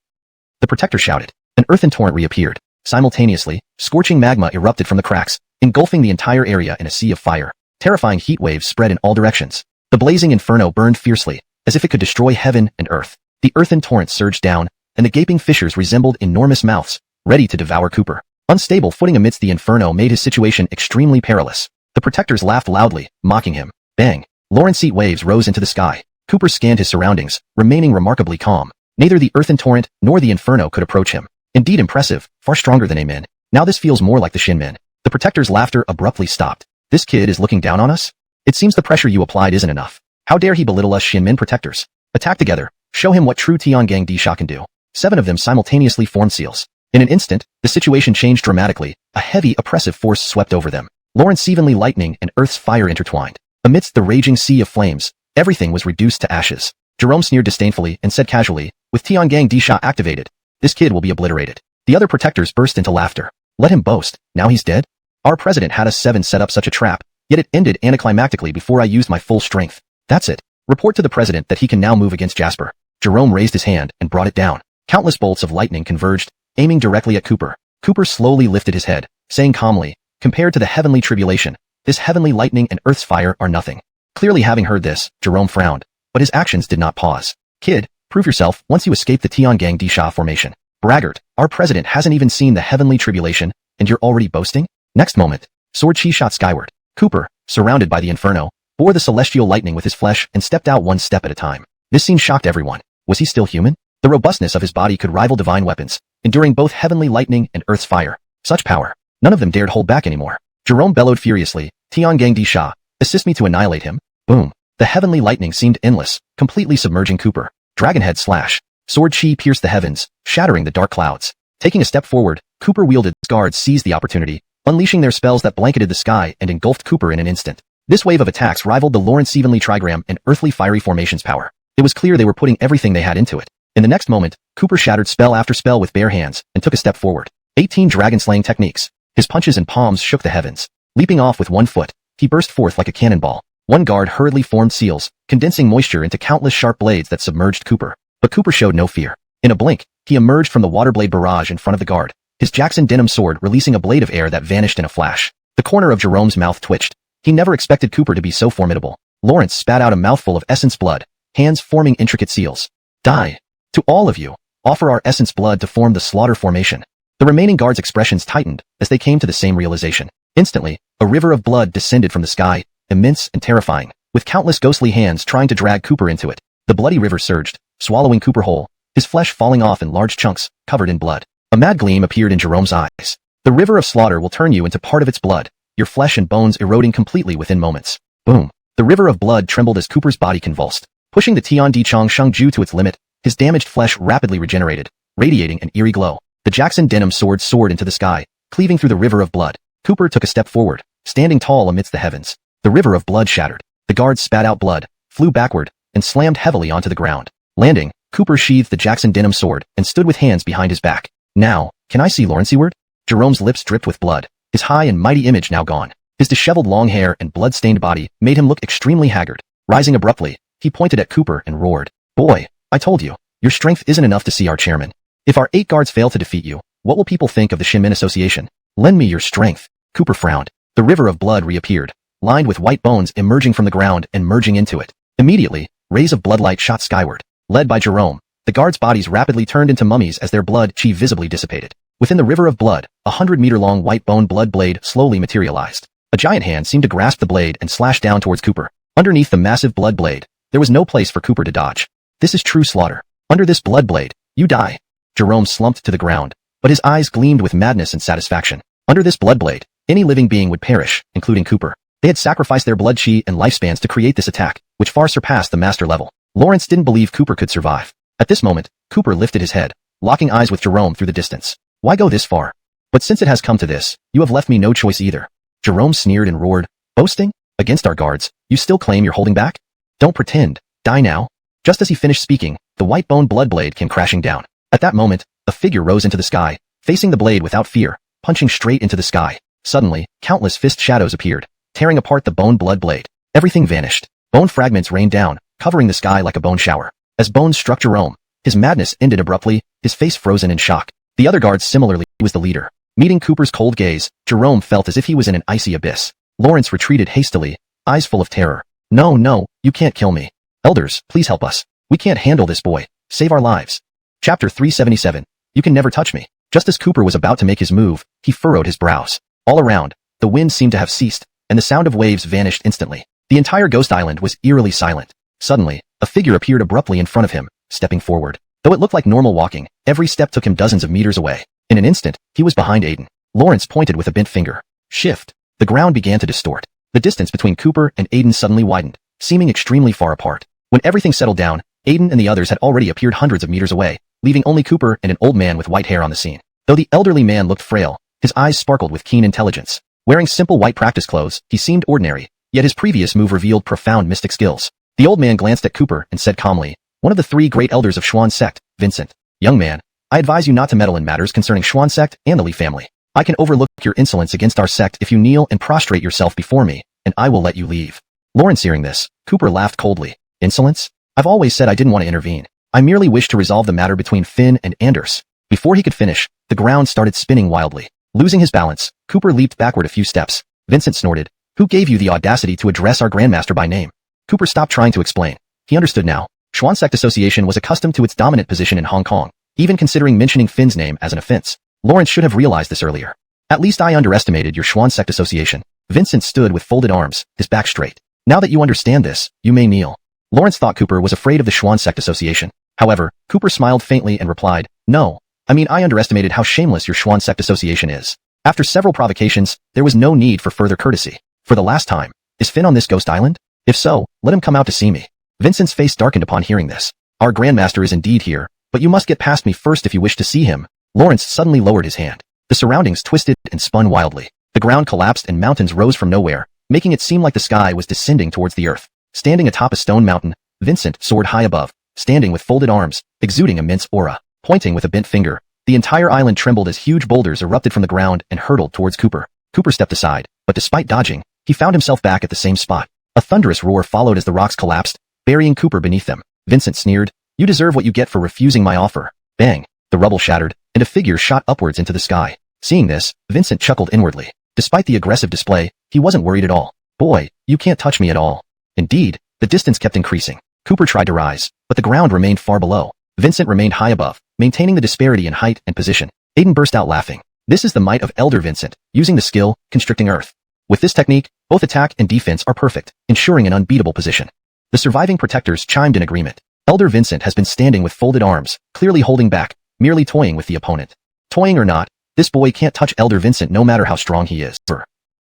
The protector shouted. An earthen torrent reappeared. Simultaneously, scorching magma erupted from the cracks, engulfing the entire area in a sea of fire. Terrifying heat waves spread in all directions. The blazing inferno burned fiercely, as if it could destroy heaven and earth. The earthen torrent surged down, and the gaping fissures resembled enormous mouths, ready to devour Cooper. Unstable footing amidst the inferno made his situation extremely perilous. The protectors laughed loudly, mocking him. Bang! Lawrence's heat waves rose into the sky. Cooper scanned his surroundings, remaining remarkably calm. Neither the earthen torrent nor the inferno could approach him. Indeed impressive, far stronger than Amen. Now this feels more like the Shinmen. The protector's laughter abruptly stopped. This kid is looking down on us? It seems the pressure you applied isn't enough. How dare he belittle us Shinmen protectors? Attack together. Show him what true Tiangang Disha can do. 7 of them simultaneously formed seals. In an instant, the situation changed dramatically. A heavy, oppressive force swept over them. Lawrence's evenly lightning and Earth's fire intertwined. Amidst the raging sea of flames, everything was reduced to ashes. Jerome sneered disdainfully and said casually, with Tiangang Disha activated, this kid will be obliterated. The other protectors burst into laughter. Let him boast. Now he's dead? Our president had us 7 set up such a trap, yet it ended anticlimactically before I used my full strength. That's it. Report to the president that he can now move against Jasper. Jerome raised his hand and brought it down. Countless bolts of lightning converged, aiming directly at Cooper. Cooper slowly lifted his head, saying calmly, compared to the heavenly tribulation, this heavenly lightning and Earth's fire are nothing. Clearly having heard this, Jerome frowned, but his actions did not pause. Kid, prove yourself once you escape the Tiangang Disha formation. Braggart, our president hasn't even seen the heavenly tribulation, and you're already boasting? Next moment, Sword Chi shot skyward. Cooper, surrounded by the inferno, bore the celestial lightning with his flesh and stepped out one step at a time. This scene shocked everyone. Was he still human? The robustness of his body could rival divine weapons, enduring both heavenly lightning and Earth's fire. Such power. None of them dared hold back anymore. Jerome bellowed furiously, Tiangang Disha, assist me to annihilate him. Boom. The heavenly lightning seemed endless, completely submerging Cooper. Dragonhead slash. Sword Chi pierced the heavens, shattering the dark clouds. Taking a step forward, Cooper wielded. Guards seized the opportunity, unleashing their spells that blanketed the sky and engulfed Cooper in an instant. This wave of attacks rivaled the Lawrence Evenly Trigram and Earthly Fiery Formation's power. It was clear they were putting everything they had into it. In the next moment, Cooper shattered spell after spell with bare hands and took a step forward. 18 dragon-slaying techniques. His punches and palms shook the heavens. Leaping off with one foot, he burst forth like a cannonball. One guard hurriedly formed seals, condensing moisture into countless sharp blades that submerged Cooper. But Cooper showed no fear. In a blink, he emerged from the water blade barrage in front of the guard, his Jackson denim sword releasing a blade of air that vanished in a flash. The corner of Jerome's mouth twitched. He never expected Cooper to be so formidable. Lawrence spat out a mouthful of essence blood, hands forming intricate seals. Die. To all of you, offer our essence blood to form the slaughter formation. The remaining guards' expressions tightened as they came to the same realization. Instantly, a river of blood descended from the sky, immense and terrifying, with countless ghostly hands trying to drag Cooper into it. The bloody river surged, swallowing Cooper whole, his flesh falling off in large chunks, covered in blood. A mad gleam appeared in Jerome's eyes. The river of slaughter will turn you into part of its blood, your flesh and bones eroding completely within moments. Boom. The river of blood trembled as Cooper's body convulsed. Pushing the Tian Di Chong Shengju to its limit, his damaged flesh rapidly regenerated, radiating an eerie glow. The Jackson denim sword soared into the sky, cleaving through the river of blood. Cooper took a step forward, standing tall amidst the heavens. The river of blood shattered. The guards spat out blood, flew backward, and slammed heavily onto the ground. Landing, Cooper sheathed the Jackson denim sword and stood with hands behind his back. Now, can I see Lawrence Eward? Jerome's lips dripped with blood, his high and mighty image now gone. His disheveled long hair and blood-stained body made him look extremely haggard. Rising abruptly, he pointed at Cooper and roared. Boy, I told you, your strength isn't enough to see our chairman. If our 8 guards fail to defeat you, what will people think of the Shinmen Association? Lend me your strength. Cooper frowned. The river of blood reappeared, lined with white bones emerging from the ground and merging into it. Immediately, rays of bloodlight shot skyward. Led by Jerome, the guards' bodies rapidly turned into mummies as their blood chi visibly dissipated. Within the river of blood, a 100-meter-long white bone blood blade slowly materialized. A giant hand seemed to grasp the blade and slash down towards Cooper. Underneath the massive blood blade, there was no place for Cooper to dodge. This is true slaughter. Under this blood blade, you die. Jerome slumped to the ground, but his eyes gleamed with madness and satisfaction. Under this blood blade, any living being would perish, including Cooper. They had sacrificed their blood chi and lifespans to create this attack, which far surpassed the master level. Lawrence didn't believe Cooper could survive. At this moment, Cooper lifted his head, locking eyes with Jerome through the distance. Why go this far? But since it has come to this, you have left me no choice either. Jerome sneered and roared. Boasting? Against our guards, you still claim you're holding back? Don't pretend. Die now. Just as he finished speaking, the white bone blood blade came crashing down. At that moment, a figure rose into the sky, facing the blade without fear, punching straight into the sky. Suddenly, countless fist shadows appeared, tearing apart the bone blood blade. Everything vanished. Bone fragments rained down, covering the sky like a bone shower. As bones struck Jerome, his madness ended abruptly, his face frozen in shock. The other guards similarly, he was the leader. Meeting Cooper's cold gaze, Jerome felt as if he was in an icy abyss. Lawrence retreated hastily, eyes full of terror. No, you can't kill me. Elders, please help us. We can't handle this boy. Save our lives. Chapter 377. You can never touch me. Just as Cooper was about to make his move, he furrowed his brows. All around, the wind seemed to have ceased, and the sound of waves vanished instantly. The entire ghost island was eerily silent. Suddenly, a figure appeared abruptly in front of him, stepping forward. Though it looked like normal walking, every step took him dozens of meters away. In an instant, he was behind Aiden. Lawrence pointed with a bent finger. Shift. The ground began to distort. The distance between Cooper and Aiden suddenly widened, seeming extremely far apart. When everything settled down, Aiden and the others had already appeared hundreds of meters away, leaving only Cooper and an old man with white hair on the scene. Though the elderly man looked frail, his eyes sparkled with keen intelligence. Wearing simple white practice clothes, he seemed ordinary, yet his previous move revealed profound mystic skills. The old man glanced at Cooper and said calmly, "One of the 3 great elders of Xuan sect, Vincent. Young man, I advise you not to meddle in matters concerning Xuan sect and the Li family. I can overlook your insolence against our sect if you kneel and prostrate yourself before me, and I will let you leave." Lawrence hearing this, Cooper laughed coldly. Insolence? I've always said I didn't want to intervene. I merely wished to resolve the matter between Finn and Anders. Before he could finish, the ground started spinning wildly. Losing his balance, Cooper leaped backward a few steps. Vincent snorted. "Who gave you the audacity to address our Grandmaster by name?" Cooper stopped trying to explain. He understood now. Xuan Sect Association was accustomed to its dominant position in Hong Kong, even considering mentioning Finn's name as an offense. Lawrence should have realized this earlier. "At least I underestimated your Xuan Sect Association." Vincent stood with folded arms, his back straight. "Now that you understand this, you may kneel." Lawrence thought Cooper was afraid of the Xuan Sect Association. However, Cooper smiled faintly and replied, "No. I underestimated how shameless your Xuan Sect Association is." After several provocations, there was no need for further courtesy. For the last time, is Finn on this ghost island? If so, let him come out to see me. Vincent's face darkened upon hearing this. "Our Grandmaster is indeed here, but you must get past me first if you wish to see him." Lawrence suddenly lowered his hand. The surroundings twisted and spun wildly. The ground collapsed and mountains rose from nowhere, making it seem like the sky was descending towards the earth. Standing atop a stone mountain, Vincent soared high above, standing with folded arms, exuding immense aura. Pointing with a bent finger, the entire island trembled as huge boulders erupted from the ground and hurtled towards Cooper. Cooper stepped aside, but despite dodging, he found himself back at the same spot. A thunderous roar followed as the rocks collapsed, burying Cooper beneath them. Vincent sneered, "You deserve what you get for refusing my offer." Bang! The rubble shattered, and a figure shot upwards into the sky. Seeing this, Vincent chuckled inwardly. Despite the aggressive display, he wasn't worried at all. "Boy, you can't touch me at all." Indeed, the distance kept increasing. Cooper tried to rise, but the ground remained far below. Vincent remained high above, maintaining the disparity in height and position. Aiden burst out laughing. This is the might of Elder Vincent, using the skill, Constricting Earth. With this technique, both attack and defense are perfect, ensuring an unbeatable position. The surviving protectors chimed in agreement. Elder Vincent has been standing with folded arms, clearly holding back, merely toying with the opponent. Toying or not, this boy can't touch Elder Vincent no matter how strong he is.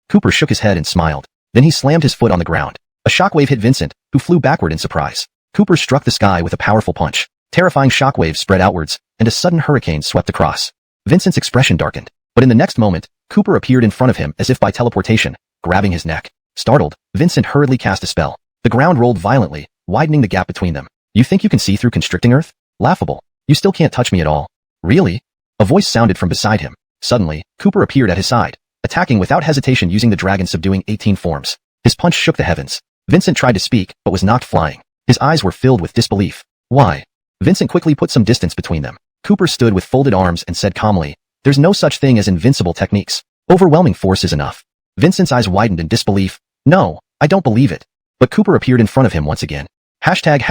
Cooper shook his head and smiled. Then he slammed his foot on the ground. A shockwave hit Vincent, who flew backward in surprise. Cooper struck the sky with a powerful punch. Terrifying shockwaves spread outwards, and a sudden hurricane swept across. Vincent's expression darkened, but in the next moment, Cooper appeared in front of him as if by teleportation, grabbing his neck. Startled, Vincent hurriedly cast a spell. The ground rolled violently, widening the gap between them. "You think you can see through Constricting Earth? Laughable. You still can't touch me at all." "Really?" A voice sounded from beside him. Suddenly, Cooper appeared at his side, attacking without hesitation using the dragon subduing 18 forms. His punch shook the heavens. Vincent tried to speak, but was knocked flying. His eyes were filled with disbelief. "Why?" Vincent quickly put some distance between them. Cooper stood with folded arms and said calmly, "There's no such thing as invincible techniques. Overwhelming force is enough." Vincent's eyes widened in disbelief. "No, I don't believe it." But Cooper appeared in front of him once again. Hashtag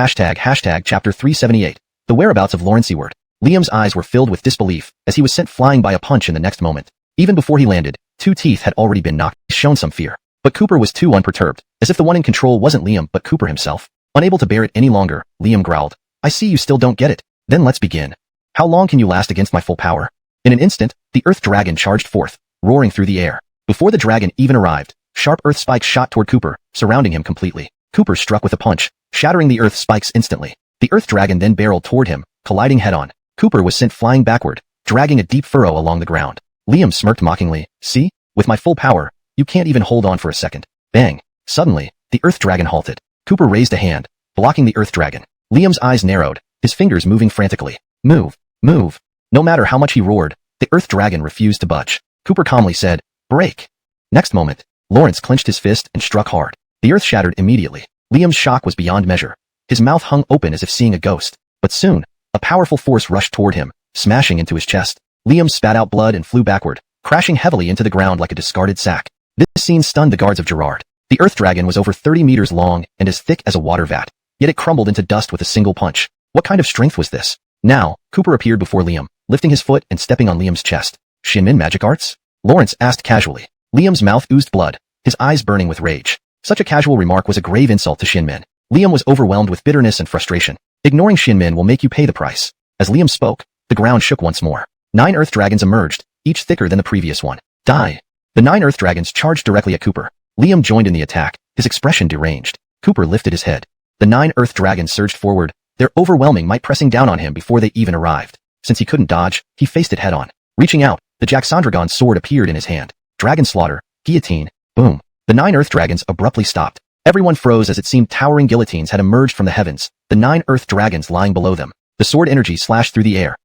Chapter 378. The whereabouts of Lawrence Ewart. Liam's eyes were filled with disbelief as he was sent flying by a punch in the next moment. Even before he landed, 2 teeth had already been knocked. He's shown some fear. But Cooper was too unperturbed, as if the one in control wasn't Liam but Cooper himself. Unable to bear it any longer, Liam growled, "I see you still don't get it. Then let's begin. How long can you last against my full power?" In an instant, the Earth Dragon charged forth, roaring through the air. Before the dragon even arrived, sharp Earth spikes shot toward Cooper, surrounding him completely. Cooper struck with a punch, shattering the Earth spikes instantly. The Earth Dragon then barreled toward him, colliding head-on. Cooper was sent flying backward, dragging a deep furrow along the ground. Liam smirked mockingly, "See? With my full power, you can't even hold on for a second." Bang! Suddenly, the Earth Dragon halted. Cooper raised a hand, blocking the Earth Dragon. Liam's eyes narrowed, his fingers moving frantically. "Move! Move!" No matter how much he roared, the Earth Dragon refused to budge. Cooper calmly said, "Break." Next moment, Lawrence clenched his fist and struck hard. The earth shattered immediately. Liam's shock was beyond measure. His mouth hung open as if seeing a ghost. But soon, a powerful force rushed toward him, smashing into his chest. Liam spat out blood and flew backward, crashing heavily into the ground like a discarded sack. This scene stunned the guards of Gerard. The Earth Dragon was over 30 meters long and as thick as a water vat, yet it crumbled into dust with a single punch. What kind of strength was this? Now, Cooper appeared before Liam, lifting his foot and stepping on Liam's chest. "Shinmin magic arts?" Lawrence asked casually. Liam's mouth oozed blood, his eyes burning with rage. Such a casual remark was a grave insult to Shinmin. Liam was overwhelmed with bitterness and frustration. Ignoring Shinmin will make you pay the price. As Liam spoke, the ground shook once more. 9 Earth Dragons emerged, each thicker than the previous one. Die! The 9 Earth Dragons charged directly at Cooper. Liam joined in the attack, his expression deranged. Cooper lifted his head. The 9 Earth Dragons surged forward, their overwhelming might pressing down on him before they even arrived. Since he couldn't dodge, he faced it head-on. Reaching out, the Jaxandragon's sword appeared in his hand. Dragon slaughter, guillotine, boom. The 9 Earth Dragons abruptly stopped. Everyone froze as it seemed towering guillotines had emerged from the heavens, the 9 Earth Dragons lying below them. The sword energy slashed through the air.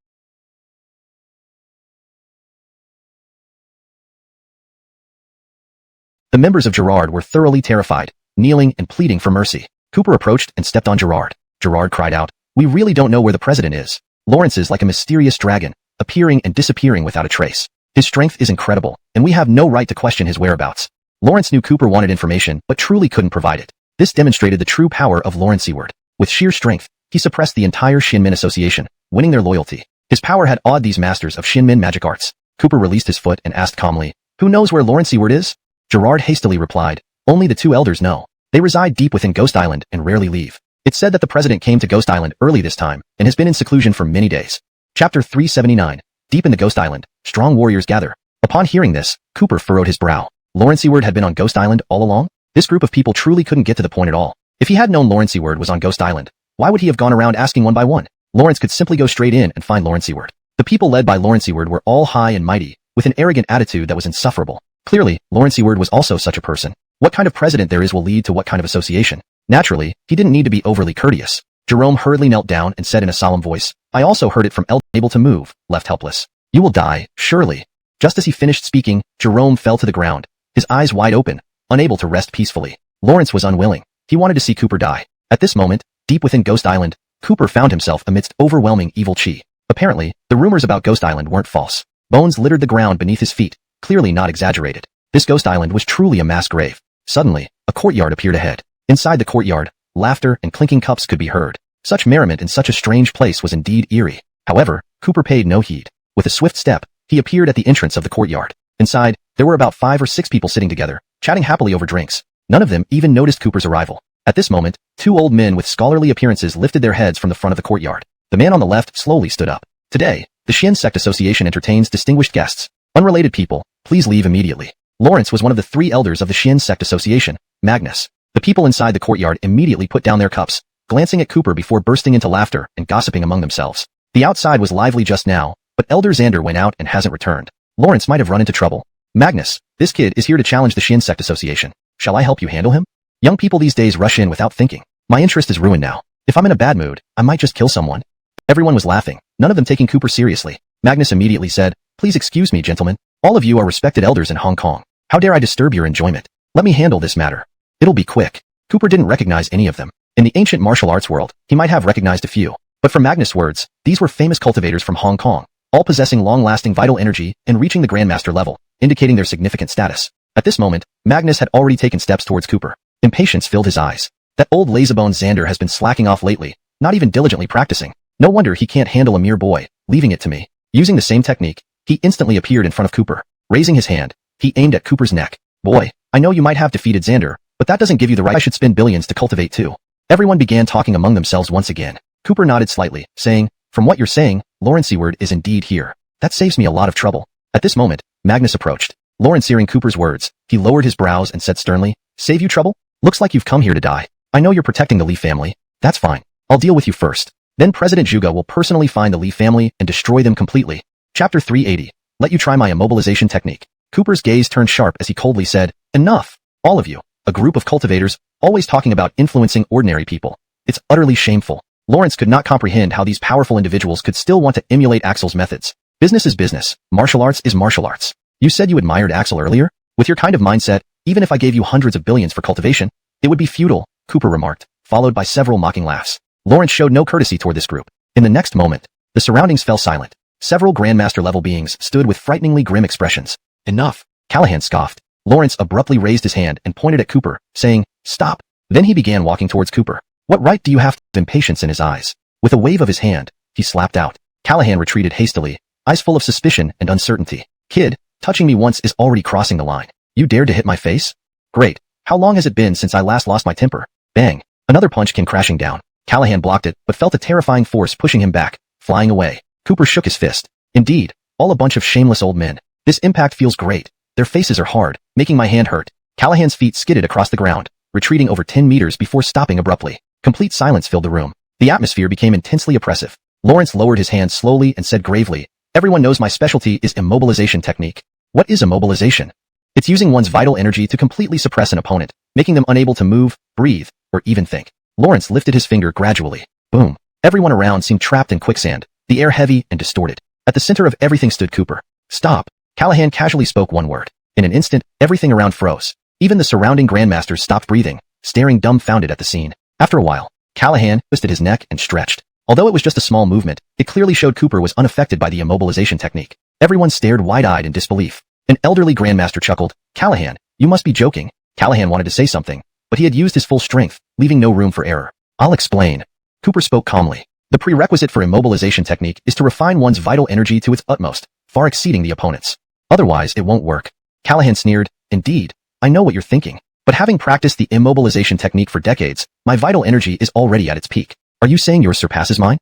The members of Gerard were thoroughly terrified, kneeling and pleading for mercy. Cooper approached and stepped on Gerard. Gerard cried out, "We really don't know where the president is. Lawrence is like a mysterious dragon, appearing and disappearing without a trace. His strength is incredible, and we have no right to question his whereabouts." Lawrence knew Cooper wanted information, but truly couldn't provide it. This demonstrated the true power of Lawrence Seward. With sheer strength, he suppressed the entire Shinmin Association, winning their loyalty. His power had awed these masters of Shinmin magic arts. Cooper released his foot and asked calmly, "Who knows where Lawrence Seward is?" Gerard hastily replied, "Only the 2 elders know. They reside deep within Ghost Island and rarely leave. It's said that the president came to Ghost Island early this time and has been in seclusion for many days." Chapter 379. Deep in the Ghost Island, strong warriors gather. Upon hearing this, Cooper furrowed his brow. Lawrence Seward had been on Ghost Island all along? This group of people truly couldn't get to the point at all. If he had known Lawrence Seward was on Ghost Island, why would he have gone around asking one by one? Lawrence could simply go straight in and find Lawrence Seward. The people led by Lawrence Seward were all high and mighty, with an arrogant attitude that was insufferable. Clearly, Lawrence Seward was also such a person. What kind of president there is will lead to what kind of association. Naturally, he didn't need to be overly courteous. Jerome hurriedly knelt down and said in a solemn voice, "I also heard it from elder able to move, left helpless. You will die, surely." Just as he finished speaking, Jerome fell to the ground, his eyes wide open, unable to rest peacefully. Lawrence was unwilling. He wanted to see Cooper die. At this moment, deep within Ghost Island, Cooper found himself amidst overwhelming evil chi. Apparently, the rumors about Ghost Island weren't false. Bones littered the ground beneath his feet, clearly not exaggerated. This Ghost Island was truly a mass grave. Suddenly, a courtyard appeared ahead. Inside the courtyard, laughter and clinking cups could be heard. Such merriment in such a strange place was indeed eerie. However, Cooper paid no heed. With a swift step, he appeared at the entrance of the courtyard. Inside, there were about 5 or 6 people sitting together, chatting happily over drinks. None of them even noticed Cooper's arrival. At this moment, 2 old men with scholarly appearances lifted their heads from the front of the courtyard. The man on the left slowly stood up. "Today, the Shin Sect Association entertains distinguished guests. Unrelated people, please leave immediately." Lawrence was one of the 3 elders of the Shin Sect Association, Magnus. The people inside the courtyard immediately put down their cups, glancing at Cooper before bursting into laughter and gossiping among themselves. The outside was lively just now, but Elder Xander went out and hasn't returned. Lawrence might have run into trouble. "Magnus, this kid is here to challenge the Shin Sect Association. Shall I help you handle him?" Young people these days rush in without thinking. "My interest is ruined now. If I'm in a bad mood, I might just kill someone." Everyone was laughing, none of them taking Cooper seriously. Magnus immediately said, "Please excuse me, gentlemen. All of you are respected elders in Hong Kong. How dare I disturb your enjoyment? Let me handle this matter. It'll be quick." Cooper didn't recognize any of them. In the ancient martial arts world, he might have recognized a few. But from Magnus' words, these were famous cultivators from Hong Kong, all possessing long-lasting vital energy and reaching the Grandmaster level, indicating their significant status. At this moment, Magnus had already taken steps towards Cooper. Impatience filled his eyes. That old lazybone Xander has been slacking off lately, not even diligently practicing. No wonder he can't handle a mere boy, leaving it to me. Using the same technique, he instantly appeared in front of Cooper. Raising his hand, he aimed at Cooper's neck. "Boy, I know you might have defeated Xander, but that doesn't give you the right. I should spend billions to cultivate too. Everyone began talking among themselves once again. Cooper nodded slightly, saying, from what you're saying, Lawrence Seward is indeed here. That saves me a lot of trouble. At this moment, Magnus approached. Lawrence hearing Cooper's words, he lowered his brows and said sternly, save you trouble? Looks like you've come here to die. I know you're protecting the Lee family. That's fine. I'll deal with you first. Then President Zhuge will personally find the Lee family and destroy them completely. Chapter 380. Let you try my immobilization technique. Cooper's gaze turned sharp as he coldly said, enough. All of you. A group of cultivators, always talking about influencing ordinary people. It's utterly shameful. Lawrence could not comprehend how these powerful individuals could still want to emulate Axel's methods. Business is business. Martial arts is martial arts. You said you admired Axel earlier? With your kind of mindset, even if I gave you hundreds of billions for cultivation, it would be futile, Cooper remarked, followed by several mocking laughs. Lawrence showed no courtesy toward this group. In the next moment, the surroundings fell silent. Several Grandmaster-level beings stood with frighteningly grim expressions. Enough. Callahan scoffed. Lawrence abruptly raised his hand and pointed at Cooper, saying, stop. Then he began walking towards Cooper. What right do you have? Impatience in his eyes. With a wave of his hand, he slapped out. Callahan retreated hastily, eyes full of suspicion and uncertainty. Kid, touching me once is already crossing the line. You dared to hit my face? Great. How long has it been since I last lost my temper? Bang. Another punch came crashing down. Callahan blocked it, but felt a terrifying force pushing him back, flying away. Cooper shook his fist. Indeed, all a bunch of shameless old men. This impact feels great. Their faces are hard, making my hand hurt. Callahan's feet skidded across the ground, retreating over 10 meters before stopping abruptly. Complete silence filled the room. The atmosphere became intensely oppressive. Lawrence lowered his hand slowly and said gravely, everyone knows my specialty is immobilization technique. What is immobilization? It's using one's vital energy to completely suppress an opponent, making them unable to move, breathe, or even think. Lawrence lifted his finger gradually. Boom. Everyone around seemed trapped in quicksand, the air heavy and distorted. At the center of everything stood Cooper. Stop. Callahan casually spoke one word. In an instant, everything around froze. Even the surrounding grandmasters stopped breathing, staring dumbfounded at the scene. After a while, Callahan twisted his neck and stretched. Although it was just a small movement, it clearly showed Cooper was unaffected by the immobilization technique. Everyone stared wide-eyed in disbelief. An elderly grandmaster chuckled. Callahan, you must be joking. Callahan wanted to say something, but he had used his full strength, leaving no room for error. I'll explain. Cooper spoke calmly. The prerequisite for immobilization technique is to refine one's vital energy to its utmost, far exceeding the opponent's. Otherwise, it won't work. Callahan sneered. Indeed, I know what you're thinking. But having practiced the immobilization technique for decades, my vital energy is already at its peak. Are you saying yours surpasses mine?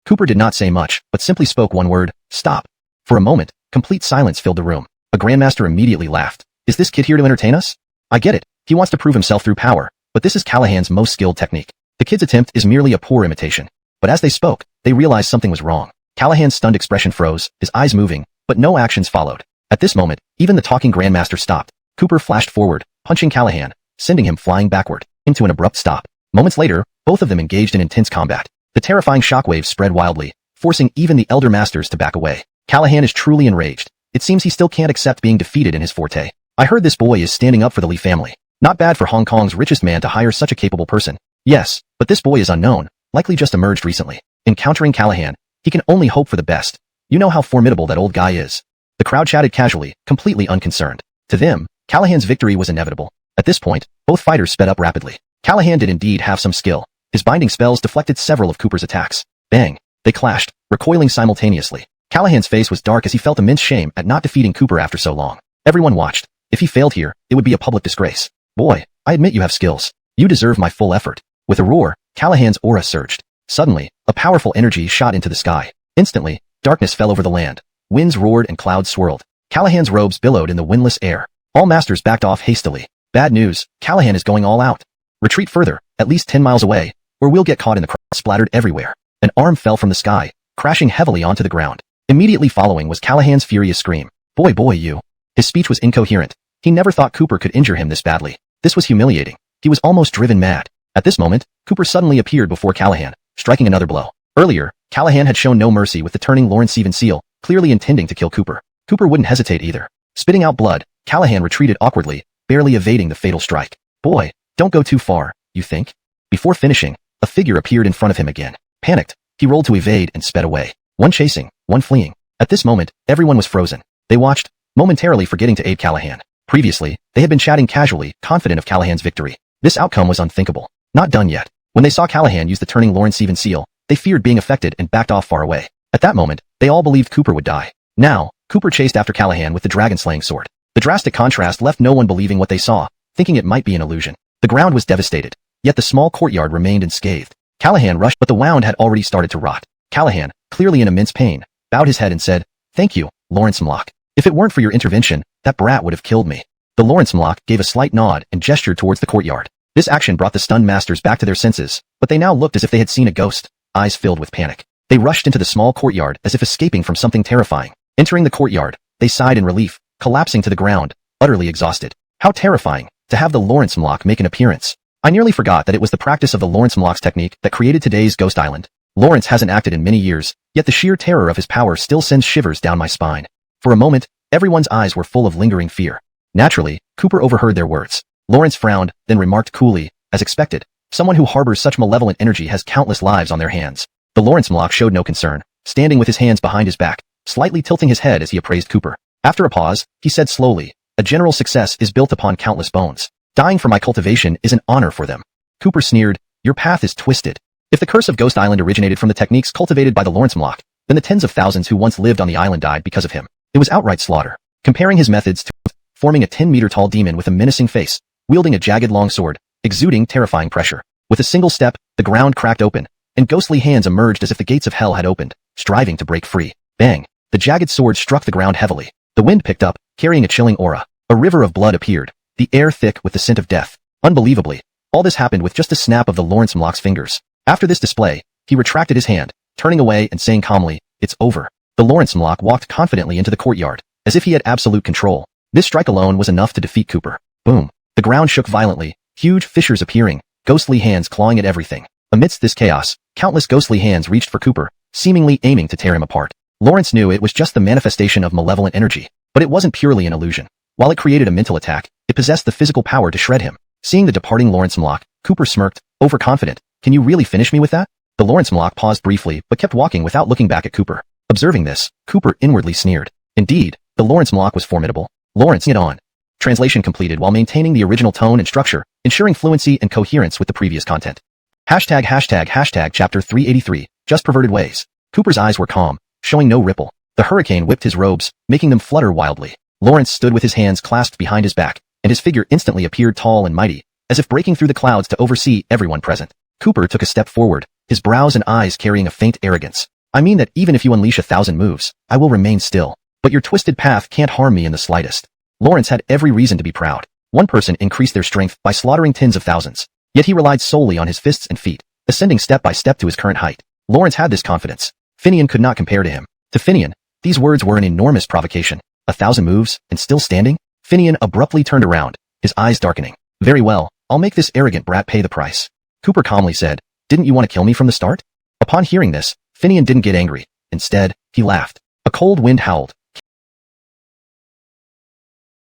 Cooper did not say much, but simply spoke one word, stop. For a moment, complete silence filled the room. A grandmaster immediately laughed. Is this kid here to entertain us? I get it. He wants to prove himself through power, but this is Callahan's most skilled technique. The kid's attempt is merely a poor imitation. But as they spoke, they realized something was wrong. Callahan's stunned expression froze, his eyes moving, but no actions followed. At this moment, even the talking grandmaster stopped. Cooper flashed forward, punching Callahan, sending him flying backward, into an abrupt stop. Moments later, both of them engaged in intense combat. The terrifying shockwaves spread wildly, forcing even the elder masters to back away. Callahan is truly enraged. It seems he still can't accept being defeated in his forte. I heard this boy is standing up for the Lee family. Not bad for Hong Kong's richest man to hire such a capable person. Yes, but this boy is unknown, likely just emerged recently. Encountering Callahan, he can only hope for the best. You know how formidable that old guy is. The crowd chatted casually, completely unconcerned. To them, Callahan's victory was inevitable. At this point, both fighters sped up rapidly. Callahan did indeed have some skill. His binding spells deflected several of Cooper's attacks. Bang! They clashed, recoiling simultaneously. Callahan's face was dark as he felt immense shame at not defeating Cooper after so long. Everyone watched. If he failed here, it would be a public disgrace. Boy, I admit you have skills. You deserve my full effort. With a roar, Callahan's aura surged. Suddenly, a powerful energy shot into the sky. Instantly, darkness fell over the land. Winds roared and clouds swirled. Callahan's robes billowed in the windless air. All masters backed off hastily. Bad news, Callahan is going all out. Retreat further, at least 10 miles away, or we'll get caught in the crowd. Splattered everywhere. An arm fell from the sky, crashing heavily onto the ground. Immediately following was Callahan's furious scream. Boy you. His speech was incoherent. He never thought Cooper could injure him this badly. This was humiliating. He was almost driven mad. At this moment, Cooper suddenly appeared before Callahan, striking another blow. Earlier, Callahan had shown no mercy with the turning Lawrence Steven seal, clearly intending to kill Cooper. Cooper wouldn't hesitate either. Spitting out blood, Callahan retreated awkwardly, barely evading the fatal strike. Boy, don't go too far, you think? Before finishing, a figure appeared in front of him again. Panicked, he rolled to evade and sped away. One chasing, one fleeing. At this moment, everyone was frozen. They watched, momentarily forgetting to aid Callahan. Previously, they had been chatting casually, confident of Callahan's victory. This outcome was unthinkable. Not done yet. When they saw Callahan use the turning Lawrence Steven seal, they feared being affected and backed off far away. At that moment, they all believed Cooper would die. Now, Cooper chased after Callahan with the dragon-slaying sword. The drastic contrast left no one believing what they saw. thinking it might be an illusion. The ground was devastated, yet the small courtyard remained unscathed. Callahan rushed, but the wound had already started to rot. Callahan, clearly in immense pain, bowed his head and said, "Thank you, Lawrence Mlock. If it weren't for your intervention, that brat would have killed me." The Lawrence Mlock gave a slight nod and gestured towards the courtyard. This action brought the stunned masters back to their senses, but they now looked as if they had seen a ghost, eyes filled with panic. They rushed into the small courtyard as if escaping from something terrifying. Entering the courtyard, they sighed in relief, collapsing to the ground, utterly exhausted. How terrifying, to have the Lawrence Mlock make an appearance. I nearly forgot that it was the practice of the Lawrence Mlock's technique that created today's Ghost Island. Lawrence hasn't acted in many years, yet the sheer terror of his power still sends shivers down my spine. For a moment, everyone's eyes were full of lingering fear. Naturally, Cooper overheard their words. Lawrence frowned, then remarked coolly, as expected, someone who harbors such malevolent energy has countless lives on their hands. The Lawrence Mlock showed no concern, standing with his hands behind his back, slightly tilting his head as he appraised Cooper. After a pause, he said slowly, "A general success is built upon countless bones. Dying for my cultivation is an honor for them." Cooper sneered, "Your path is twisted. If the curse of Ghost Island originated from the techniques cultivated by the Lawrence Mlock, then the tens of thousands who once lived on the island died because of him. It was outright slaughter." Comparing his methods to forming a 10-meter-tall demon with a menacing face, wielding a jagged long sword, exuding terrifying pressure. With a single step, the ground cracked open, and ghostly hands emerged as if the gates of hell had opened, striving to break free. Bang! The jagged sword struck the ground heavily. The wind picked up, carrying a chilling aura. A river of blood appeared, the air thick with the scent of death. Unbelievably, all this happened with just a snap of the Lawrence Mlock's fingers. After this display, he retracted his hand, turning away and saying calmly, "It's over." The Lawrence Mlock walked confidently into the courtyard, as if he had absolute control. This strike alone was enough to defeat Cooper. Boom! The ground shook violently, huge fissures appearing, ghostly hands clawing at everything. Amidst this chaos, countless ghostly hands reached for Cooper, seemingly aiming to tear him apart. Lawrence knew it was just the manifestation of malevolent energy, but it wasn't purely an illusion. While it created a mental attack, it possessed the physical power to shred him. Seeing the departing Lawrence Mlock, Cooper smirked, overconfident. "Can you really finish me with that?" The Lawrence Mlock paused briefly but kept walking without looking back at Cooper. Observing this, Cooper inwardly sneered. Indeed, the Lawrence Mlock was formidable. Lawrence it on. Translation completed while maintaining the original tone and structure, ensuring fluency and coherence with the previous content. ##### Chapter 383, Just Perverted Ways. Cooper's eyes were calm, showing no ripple. The hurricane whipped his robes, making them flutter wildly. Lawrence stood with his hands clasped behind his back, and his figure instantly appeared tall and mighty, as if breaking through the clouds to oversee everyone present. Cooper took a step forward, his brows and eyes carrying a faint arrogance. "I mean that even if you unleash 1,000 moves, I will remain still. But your twisted path can't harm me in the slightest." Lawrence had every reason to be proud. One person increased their strength by slaughtering tens of thousands. Yet he relied solely on his fists and feet, ascending step by step to his current height. Lawrence had this confidence. Finian could not compare to him. To Finian, these words were an enormous provocation. 1,000 moves, and still standing? Finian abruptly turned around, his eyes darkening. "Very well, I'll make this arrogant brat pay the price." Cooper calmly said, "Didn't you want to kill me from the start?" Upon hearing this, Finian didn't get angry. Instead, he laughed. A cold wind howled.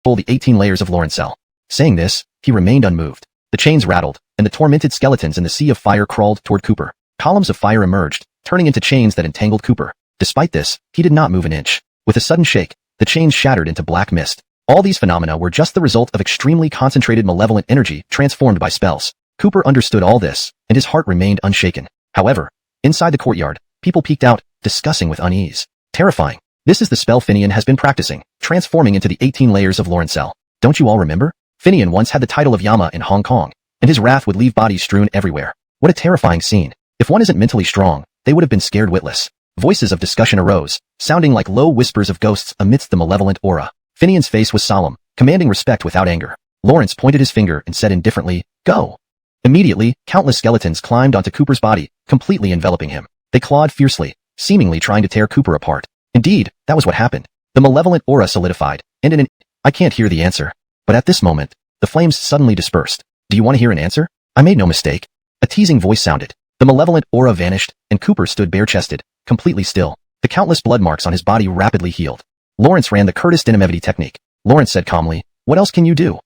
"Pull the 18 layers of Lawrencell." Saying this, he remained unmoved. The chains rattled, and the tormented skeletons in the sea of fire crawled toward Cooper. Columns of fire emerged, turning into chains that entangled Cooper. Despite this, he did not move an inch. With a sudden shake, the chains shattered into black mist. All these phenomena were just the result of extremely concentrated malevolent energy transformed by spells. Cooper understood all this, and his heart remained unshaken. However, inside the courtyard, people peeked out, discussing with unease. "Terrifying. This is the spell Finian has been practicing, transforming into the 18 layers of Lawrencell. Don't you all remember? Finian once had the title of Yama in Hong Kong, and his wrath would leave bodies strewn everywhere. What a terrifying scene. If one isn't mentally strong, they would have been scared witless." Voices of discussion arose, sounding like low whispers of ghosts amidst the malevolent aura. Finian's face was solemn, commanding respect without anger. Lawrence pointed his finger and said indifferently, "Go." Immediately, countless skeletons climbed onto Cooper's body, completely enveloping him. They clawed fiercely, seemingly trying to tear Cooper apart. Indeed, that was what happened. The malevolent aura solidified, and in an I can't hear the answer. But at this moment, the flames suddenly dispersed. "Do you want to hear an answer? I made no mistake." A teasing voice sounded. The malevolent aura vanished, and Cooper stood bare-chested, completely still. The countless blood marks on his body rapidly healed. Lawrence ran the Curtis Dinamevity technique. Lawrence said calmly, "What else can you do?"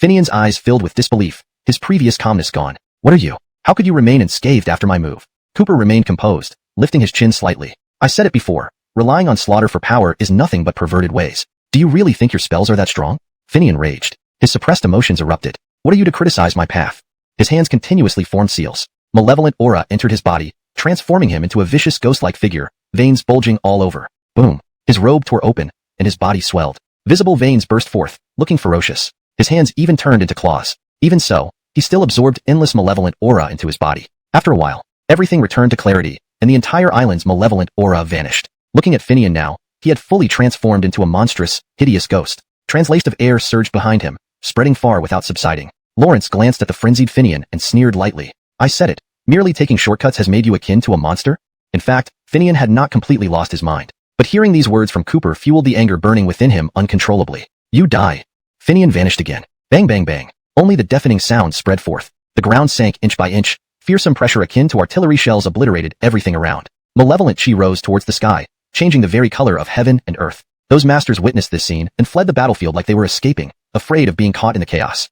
Finian's eyes filled with disbelief, his previous calmness gone. "What are you? How could you remain unscathed after my move?" Cooper remained composed, lifting his chin slightly. "I said it before, relying on slaughter for power is nothing but perverted ways. Do you really think your spells are that strong?" Finian raged. His suppressed emotions erupted. "What are you to criticize my path?" His hands continuously formed seals. Malevolent aura entered his body, transforming him into a vicious ghost-like figure, veins bulging all over. Boom. His robe tore open, and his body swelled. Visible veins burst forth, looking ferocious. His hands even turned into claws. Even so, he still absorbed endless malevolent aura into his body. After a while, everything returned to clarity, and the entire island's malevolent aura vanished. Looking at Finian now, he had fully transformed into a monstrous, hideous ghost. Translation of air surged behind him, spreading far without subsiding. Lawrence glanced at the frenzied Finian and sneered lightly. I said it. Merely taking shortcuts has made you akin to a monster? In fact, Finian had not completely lost his mind. But hearing these words from Cooper fueled the anger burning within him uncontrollably. You die. Finian vanished again. Bang bang bang. Only the deafening sound spread forth. The ground sank inch by inch. Fearsome pressure akin to artillery shells obliterated everything around. Malevolent chi rose towards the sky, changing the very color of heaven and earth. Those masters witnessed this scene and fled the battlefield like they were escaping, afraid of being caught in the chaos.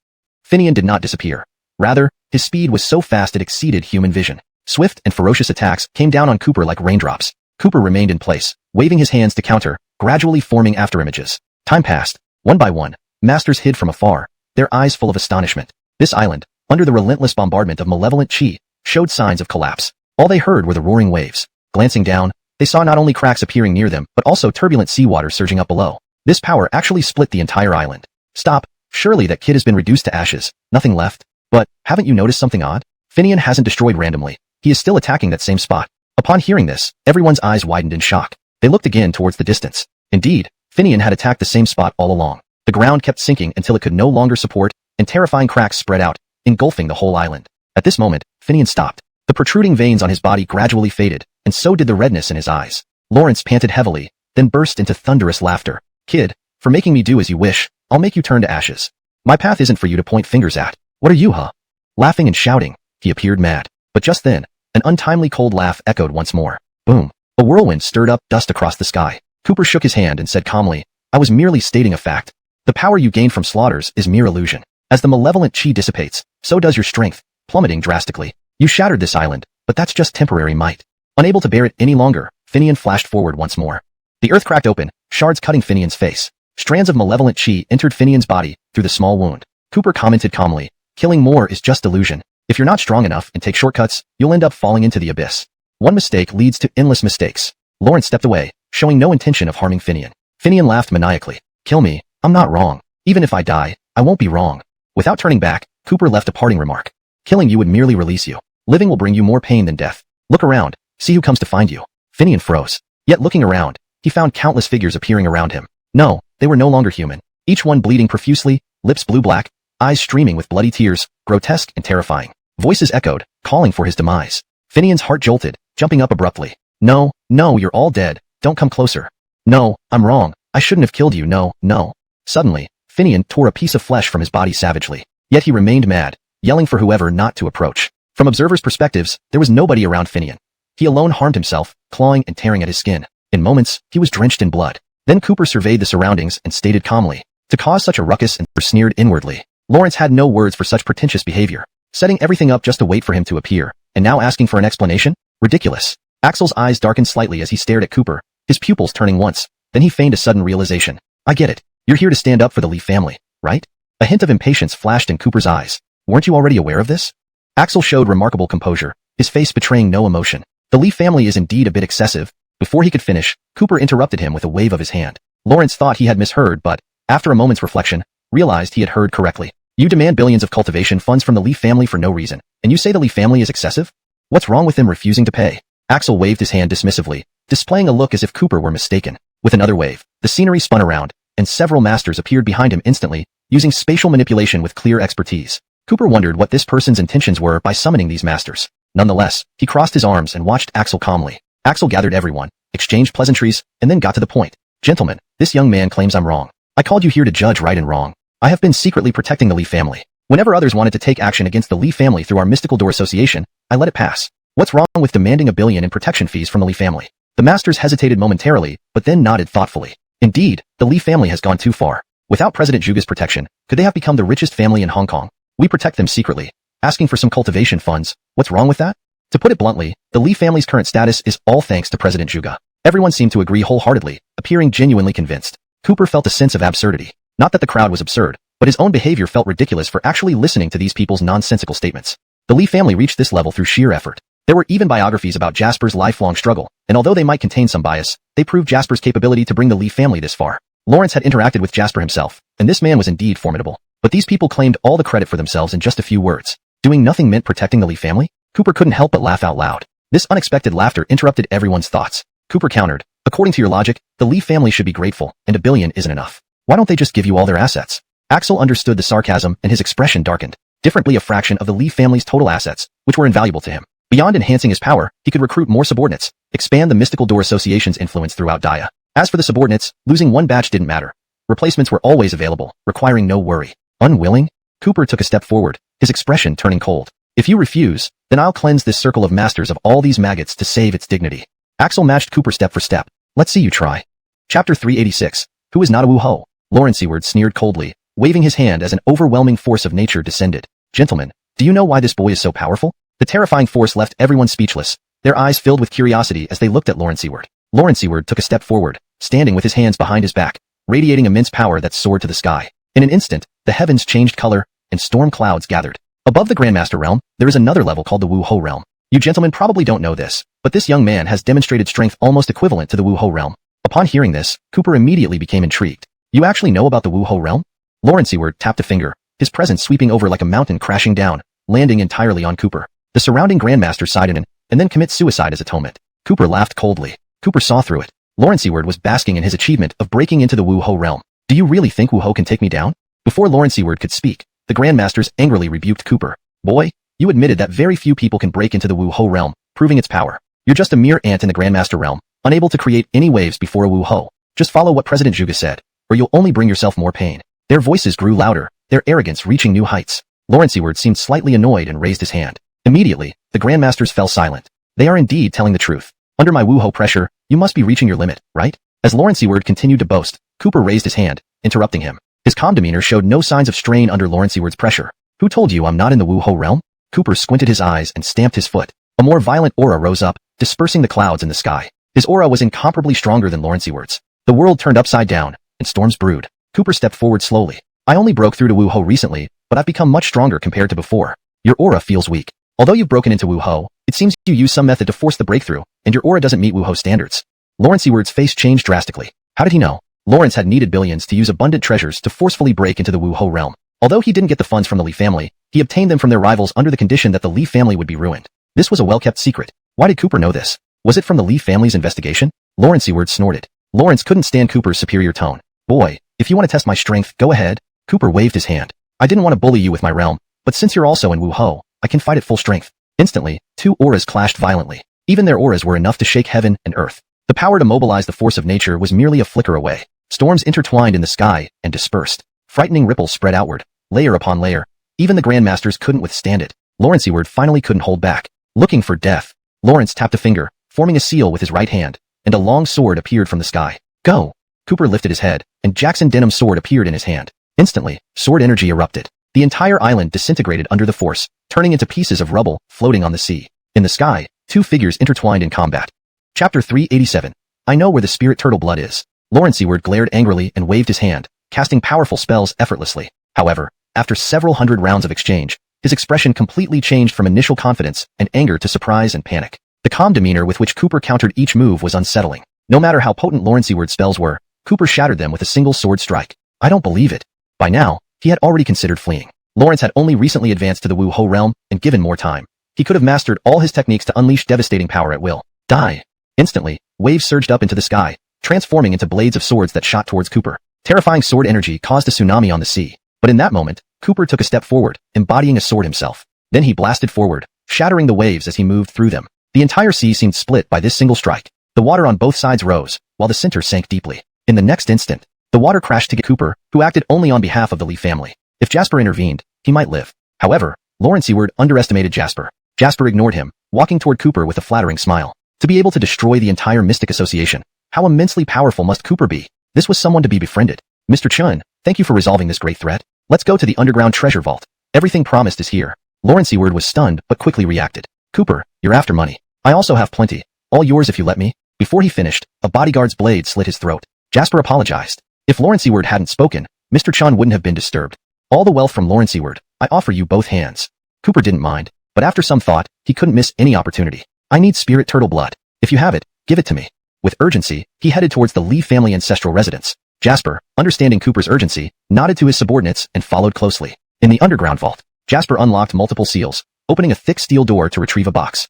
Finian did not disappear. Rather, his speed was so fast it exceeded human vision. Swift and ferocious attacks came down on Cooper like raindrops. Cooper remained in place, waving his hands to counter, gradually forming afterimages. Time passed. One by one, masters hid from afar, their eyes full of astonishment. This island, under the relentless bombardment of malevolent chi, showed signs of collapse. All they heard were the roaring waves. Glancing down, they saw not only cracks appearing near them, but also turbulent seawater surging up below. This power actually split the entire island. Stop. Surely that kid has been reduced to ashes. Nothing left. But, haven't you noticed something odd? Finian hasn't destroyed randomly. He is still attacking that same spot. Upon hearing this, everyone's eyes widened in shock. They looked again towards the distance. Indeed, Finian had attacked the same spot all along. The ground kept sinking until it could no longer support, and terrifying cracks spread out, engulfing the whole island. At this moment, Finian stopped. The protruding veins on his body gradually faded, and so did the redness in his eyes. Lawrence panted heavily, then burst into thunderous laughter. Kid, for making me do as you wish, I'll make you turn to ashes. My path isn't for you to point fingers at. What are you, huh? Laughing and shouting, he appeared mad. But just then, an untimely cold laugh echoed once more. Boom. A whirlwind stirred up dust across the sky. Cooper shook his hand and said calmly, I was merely stating a fact. The power you gain from slaughters is mere illusion. As the malevolent chi dissipates, so does your strength, plummeting drastically. You shattered this island, but that's just temporary might. Unable to bear it any longer, Finian flashed forward once more. The earth cracked open, shards cutting Finian's face. Strands of malevolent chi entered Finian's body through the small wound. Cooper commented calmly, killing more is just illusion. If you're not strong enough and take shortcuts, you'll end up falling into the abyss. One mistake leads to endless mistakes. Lawrence stepped away, showing no intention of harming Finian. Finian laughed maniacally. Kill me, I'm not wrong. Even if I die, I won't be wrong. Without turning back, Cooper left a parting remark. Killing you would merely release you. Living will bring you more pain than death. Look around, see who comes to find you. Finian froze. Yet looking around, he found countless figures appearing around him. No, they were no longer human. Each one bleeding profusely, lips blue-black, eyes streaming with bloody tears, grotesque and terrifying. Voices echoed, calling for his demise. Finian's heart jolted, jumping up abruptly. No, you're all dead. Don't come closer. No, I'm wrong. I shouldn't have killed you. No. Suddenly, Finian tore a piece of flesh from his body savagely. Yet he remained mad, yelling for whoever not to approach. From observers' perspectives, there was nobody around Finian. He alone harmed himself, clawing and tearing at his skin. In moments, he was drenched in blood. Then Cooper surveyed the surroundings and stated calmly, to cause such a ruckus and sneered inwardly. Lawrence had no words for such pretentious behavior. Setting everything up just to wait for him to appear, and now asking for an explanation? Ridiculous. Axel's eyes darkened slightly as he stared at Cooper, his pupils turning once. Then he feigned a sudden realization. I get it. You're here to stand up for the Lee family, right? A hint of impatience flashed in Cooper's eyes. Weren't you already aware of this? Axel showed remarkable composure, his face betraying no emotion. The Lee family is indeed a bit excessive. Before he could finish, Cooper interrupted him with a wave of his hand. Lawrence thought he had misheard but, after a moment's reflection, realized he had heard correctly. You demand billions of cultivation funds from the Lee family for no reason, and you say the Lee family is excessive? What's wrong with them refusing to pay? Axel waved his hand dismissively, displaying a look as if Cooper were mistaken. With another wave, the scenery spun around, and several masters appeared behind him instantly, using spatial manipulation with clear expertise. Cooper wondered what this person's intentions were by summoning these masters. Nonetheless, he crossed his arms and watched Axel calmly. Axel gathered everyone, exchanged pleasantries, and then got to the point. Gentlemen, this young man claims I'm wrong. I called you here to judge right and wrong. I have been secretly protecting the Lee family. Whenever others wanted to take action against the Lee family through our mystical door association, I let it pass. What's wrong with demanding $1 billion in protection fees from the Lee family? The masters hesitated momentarily, but then nodded thoughtfully. Indeed, the Lee family has gone too far. Without President Zhuge's protection, could they have become the richest family in Hong Kong? We protect them secretly. Asking for some cultivation funds, what's wrong with that? To put it bluntly, the Lee family's current status is all thanks to President Zhuge. Everyone seemed to agree wholeheartedly, appearing genuinely convinced. Cooper felt a sense of absurdity. Not that the crowd was absurd, but his own behavior felt ridiculous for actually listening to these people's nonsensical statements. The Lee family reached this level through sheer effort. There were even biographies about Jasper's lifelong struggle, and although they might contain some bias, they proved Jasper's capability to bring the Lee family this far. Lawrence had interacted with Jasper himself, and this man was indeed formidable. But these people claimed all the credit for themselves in just a few words. Doing nothing meant protecting the Lee family? Cooper couldn't help but laugh out loud. This unexpected laughter interrupted everyone's thoughts. Cooper countered, according to your logic, the Lee family should be grateful, and $1 billion isn't enough. Why don't they just give you all their assets? Axel understood the sarcasm and his expression darkened. Differently, a fraction of the Lee family's total assets, which were invaluable to him. Beyond enhancing his power, he could recruit more subordinates, expand the mystical door association's influence throughout Daya. As for the subordinates, losing one batch didn't matter. Replacements were always available, requiring no worry. Unwilling? Cooper took a step forward, his expression turning cold. If you refuse, then I'll cleanse this circle of masters of all these maggots to save its dignity. Axel matched Cooper step for step. Let's see you try. Chapter 386. Who is not a Wu-Ho? Lawrence Seward sneered coldly, waving his hand as an overwhelming force of nature descended. Gentlemen, do you know why this boy is so powerful? The terrifying force left everyone speechless, their eyes filled with curiosity as they looked at Lawrence Seward. Lawrence Seward took a step forward, standing with his hands behind his back, radiating immense power that soared to the sky. In an instant, the heavens changed color, and storm clouds gathered. Above the Grandmaster realm, there is another level called the Wu-Ho realm. You gentlemen probably don't know this, but this young man has demonstrated strength almost equivalent to the Wu-Ho realm. Upon hearing this, Cooper immediately became intrigued. You actually know about the Wu-Ho realm? Lawrence Seward tapped a finger, his presence sweeping over like a mountain crashing down, landing entirely on Cooper. The surrounding Grandmasters sighed in and then commit suicide as atonement. Cooper laughed coldly. Cooper saw through it. Lawrence Seward was basking in his achievement of breaking into the Wu-Ho realm. Do you really think Wu-Ho can take me down? Before Lawrence Seward could speak, the Grandmasters angrily rebuked Cooper. Boy, you admitted that very few people can break into the Wu-Ho realm, proving its power. You're just a mere ant in the Grandmaster realm, unable to create any waves before a Wu-Ho. Just follow what President Zhuge said, or you'll only bring yourself more pain. Their voices grew louder, their arrogance reaching new heights. Lawrence Seward seemed slightly annoyed and raised his hand. Immediately, the Grandmasters fell silent. They are indeed telling the truth. Under my Wu-Ho pressure, you must be reaching your limit, right? As Lawrence Seward continued to boast, Cooper raised his hand, interrupting him. His calm demeanor showed no signs of strain under Lawrence Seward's pressure. Who told you I'm not in the Wu-Ho realm? Cooper squinted his eyes and stamped his foot. A more violent aura rose up, dispersing the clouds in the sky. His aura was incomparably stronger than Lawrence Seward's. The world turned upside down, and storms brewed. Cooper stepped forward slowly. I only broke through to Wu-Ho recently, but I've become much stronger compared to before. Your aura feels weak. Although you've broken into Wu-Ho, it seems you use some method to force the breakthrough, and your aura doesn't meet Wu-Ho standards. Lawrence Seward's face changed drastically. How did he know? Lawrence had needed billions to use abundant treasures to forcefully break into the Wu-Ho realm. Although he didn't get the funds from the Lee family, he obtained them from their rivals under the condition that the Lee family would be ruined. This was a well-kept secret. Why did Cooper know this? Was it from the Lee family's investigation? Lawrence Seward snorted. Lawrence couldn't stand Cooper's superior tone. Boy, if you want to test my strength, go ahead. Cooper waved his hand. I didn't want to bully you with my realm, but since you're also in Wu-Ho, I can fight at full strength. Instantly, two auras clashed violently. Even their auras were enough to shake heaven and earth. The power to mobilize the force of nature was merely a flicker away. Storms intertwined in the sky and dispersed. Frightening ripples spread outward, layer upon layer. Even the Grandmasters couldn't withstand it. Lawrence Seward finally couldn't hold back. Looking for death. Lawrence tapped a finger, forming a seal with his right hand, and a long sword appeared from the sky. Go! Cooper lifted his head, and Jackson Denham's sword appeared in his hand. Instantly, sword energy erupted. The entire island disintegrated under the force, turning into pieces of rubble floating on the sea. In the sky, two figures intertwined in combat. Chapter 387. I know where the spirit turtle blood is. Lawrence Seward glared angrily and waved his hand, casting powerful spells effortlessly. However, after several hundred rounds of exchange, his expression completely changed from initial confidence and anger to surprise and panic. The calm demeanor with which Cooper countered each move was unsettling. No matter how potent Lawrence Seward's spells were, Cooper shattered them with a single sword strike. I don't believe it. By now, he had already considered fleeing. Lawrence had only recently advanced to the Wu-Ho realm, and given more time, he could have mastered all his techniques to unleash devastating power at will. Die! Instantly, waves surged up into the sky, transforming into blades of swords that shot towards Cooper. Terrifying sword energy caused a tsunami on the sea. But in that moment, Cooper took a step forward, embodying a sword himself. Then he blasted forward, shattering the waves as he moved through them. The entire sea seemed split by this single strike. The water on both sides rose, while the center sank deeply. In the next instant, the water crashed to get Cooper, who acted only on behalf of the Lee family. If Jasper intervened, he might live. However, Lawrence Seward underestimated Jasper. Jasper ignored him, walking toward Cooper with a flattering smile. To be able to destroy the entire Mystic Association, how immensely powerful must Cooper be? This was someone to be befriended. Mr. Chun, thank you for resolving this great threat. Let's go to the underground treasure vault. Everything promised is here. Lawrence Seward was stunned but quickly reacted. Cooper, you're after money. I also have plenty. All yours if you let me. Before he finished, a bodyguard's blade slit his throat. Jasper apologized. If Lawrence Seward hadn't spoken, Mr. Chun wouldn't have been disturbed. All the wealth from Lawrence Seward, I offer you both hands. Cooper didn't mind, but after some thought, he couldn't miss any opportunity. I need spirit turtle blood. If you have it, give it to me. With urgency, he headed towards the Lee family ancestral residence. Jasper, understanding Cooper's urgency, nodded to his subordinates and followed closely. In the underground vault, Jasper unlocked multiple seals, opening a thick steel door to retrieve a box.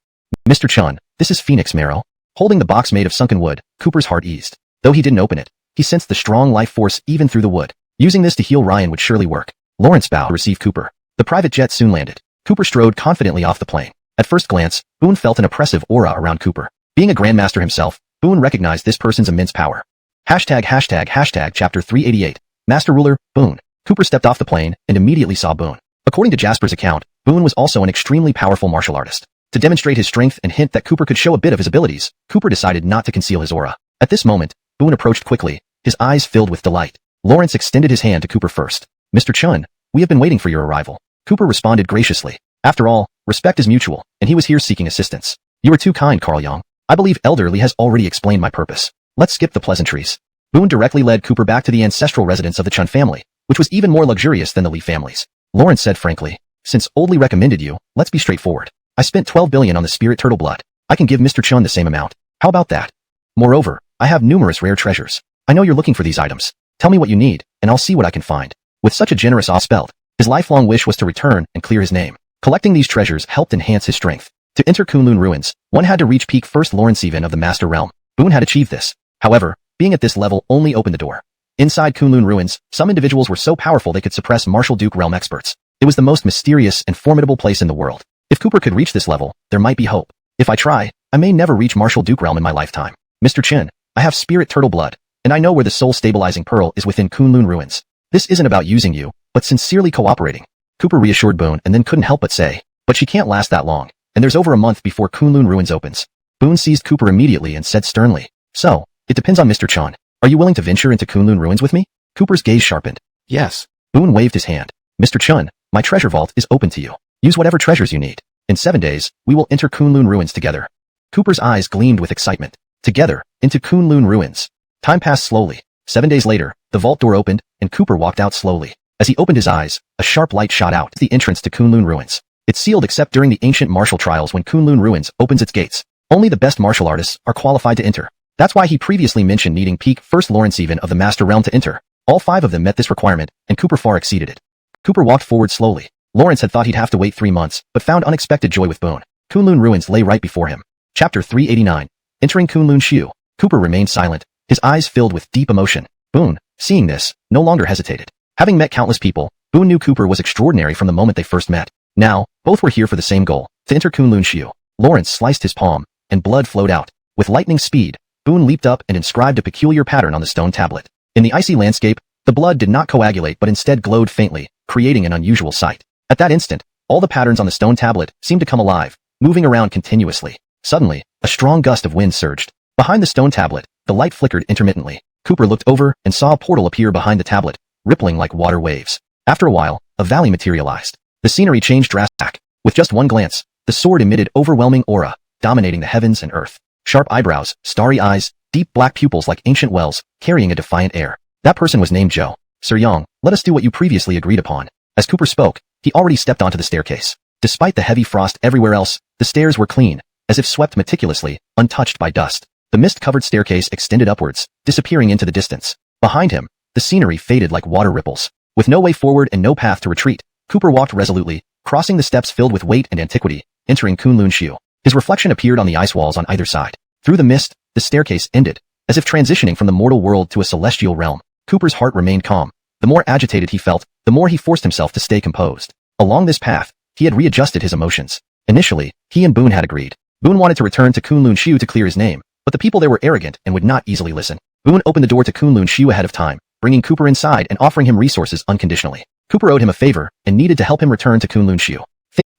Mr. Chun, this is Phoenix Marrow. Holding the box made of sunken wood, Cooper's heart eased. Though he didn't open it, he sensed the strong life force even through the wood. Using this to heal Ryan would surely work. Lawrence bowed to receive Cooper. The private jet soon landed. Cooper strode confidently off the plane. At first glance, Boone felt an oppressive aura around Cooper. Being a grandmaster himself, Boone recognized this person's immense power. Hashtag chapter 388. Master Ruler, Boone. Cooper stepped off the plane and immediately saw Boone. According to Jasper's account, Boone was also an extremely powerful martial artist. To demonstrate his strength and hint that Cooper could show a bit of his abilities, Cooper decided not to conceal his aura. At this moment, Boone approached quickly, his eyes filled with delight. Lawrence extended his hand to Cooper first. Mr. Chun, we have been waiting for your arrival. Cooper responded graciously. After all, respect is mutual, and he was here seeking assistance. You are too kind, Carl Young. I believe Elder Lee has already explained my purpose. Let's skip the pleasantries. Boone directly led Cooper back to the ancestral residence of the Chun family, which was even more luxurious than the Lee families. Lawrence said frankly, since Old Lee recommended you, let's be straightforward. I spent 12 billion on the spirit turtle blood. I can give Mr. Chun the same amount. How about that? Moreover, I have numerous rare treasures. I know you're looking for these items. Tell me what you need, and I'll see what I can find. With such a generous offer spelled, his lifelong wish was to return and clear his name. Collecting these treasures helped enhance his strength. To enter Kunlun Ruins, one had to reach peak first Lawrence even of the Master Realm. Boone had achieved this. However, being at this level only opened the door. Inside Kunlun Ruins, some individuals were so powerful they could suppress Martial Duke Realm experts. It was the most mysterious and formidable place in the world. If Cooper could reach this level, there might be hope. If I try, I may never reach Martial Duke Realm in my lifetime. Mr. Chin, I have spirit turtle blood, and I know where the soul stabilizing pearl is within Kunlun Ruins. This isn't about using you, but sincerely cooperating. Cooper reassured Boone and then couldn't help but say, but she can't last that long, and there's over a month before Kunlun Ruins opens. Boone seized Cooper immediately and said sternly, so, it depends on Mr. Chan. Are you willing to venture into Kunlun Ruins with me? Cooper's gaze sharpened. Yes. Boone waved his hand. Mr. Chun, my treasure vault is open to you. Use whatever treasures you need. In 7 days, we will enter Kunlun Ruins together. Cooper's eyes gleamed with excitement. Together, into Kunlun Ruins. Time passed slowly. 7 days later, the vault door opened, and Cooper walked out slowly. As he opened his eyes, a sharp light shot out the entrance to Kunlun Ruins. It's sealed except during the ancient martial trials when Kunlun Ruins opens its gates. Only the best martial artists are qualified to enter. That's why he previously mentioned needing peak first Lawrence even of the Master Realm to enter. All 5 of them met this requirement, and Cooper far exceeded it. Cooper walked forward slowly. Lawrence had thought he'd have to wait 3 months, but found unexpected joy with Boone. Kunlun Ruins lay right before him. Chapter 389. Entering Kunlun Shu. Cooper remained silent, his eyes filled with deep emotion. Boone, seeing this, no longer hesitated. Having met countless people, Boone knew Cooper was extraordinary from the moment they first met. Now, both were here for the same goal, to enter Kunlun Shu. Lawrence sliced his palm, and blood flowed out. With lightning speed, Boone leaped up and inscribed a peculiar pattern on the stone tablet. In the icy landscape, the blood did not coagulate but instead glowed faintly, creating an unusual sight. At that instant, all the patterns on the stone tablet seemed to come alive, moving around continuously. Suddenly, a strong gust of wind surged. Behind the stone tablet, the light flickered intermittently. Cooper looked over and saw a portal appear behind the tablet, rippling like water waves. After a while, a valley materialized. The scenery changed drastically. With just one glance, the sword emitted overwhelming aura, dominating the heavens and earth. Sharp eyebrows, starry eyes, deep black pupils like ancient wells, carrying a defiant air. That person was named Joe. Sir Yang, let us do what you previously agreed upon. As Cooper spoke, he already stepped onto the staircase. Despite the heavy frost everywhere else, the stairs were clean, as if swept meticulously, untouched by dust. The mist-covered staircase extended upwards, disappearing into the distance. Behind him, the scenery faded like water ripples. With no way forward and no path to retreat, Cooper walked resolutely, crossing the steps filled with weight and antiquity, entering Kunlun Shu. His reflection appeared on the ice walls on either side. Through the mist, the staircase ended, as if transitioning from the mortal world to a celestial realm. Cooper's heart remained calm. The more agitated he felt, the more he forced himself to stay composed. Along this path, he had readjusted his emotions. Initially, he and Boone had agreed. Boone wanted to return to Kunlun Shu to clear his name, but the people there were arrogant and would not easily listen. Boone opened the door to Kunlun Shu ahead of time, bringing Cooper inside and offering him resources unconditionally. Cooper owed him a favor and needed to help him return to Kunlun Shu.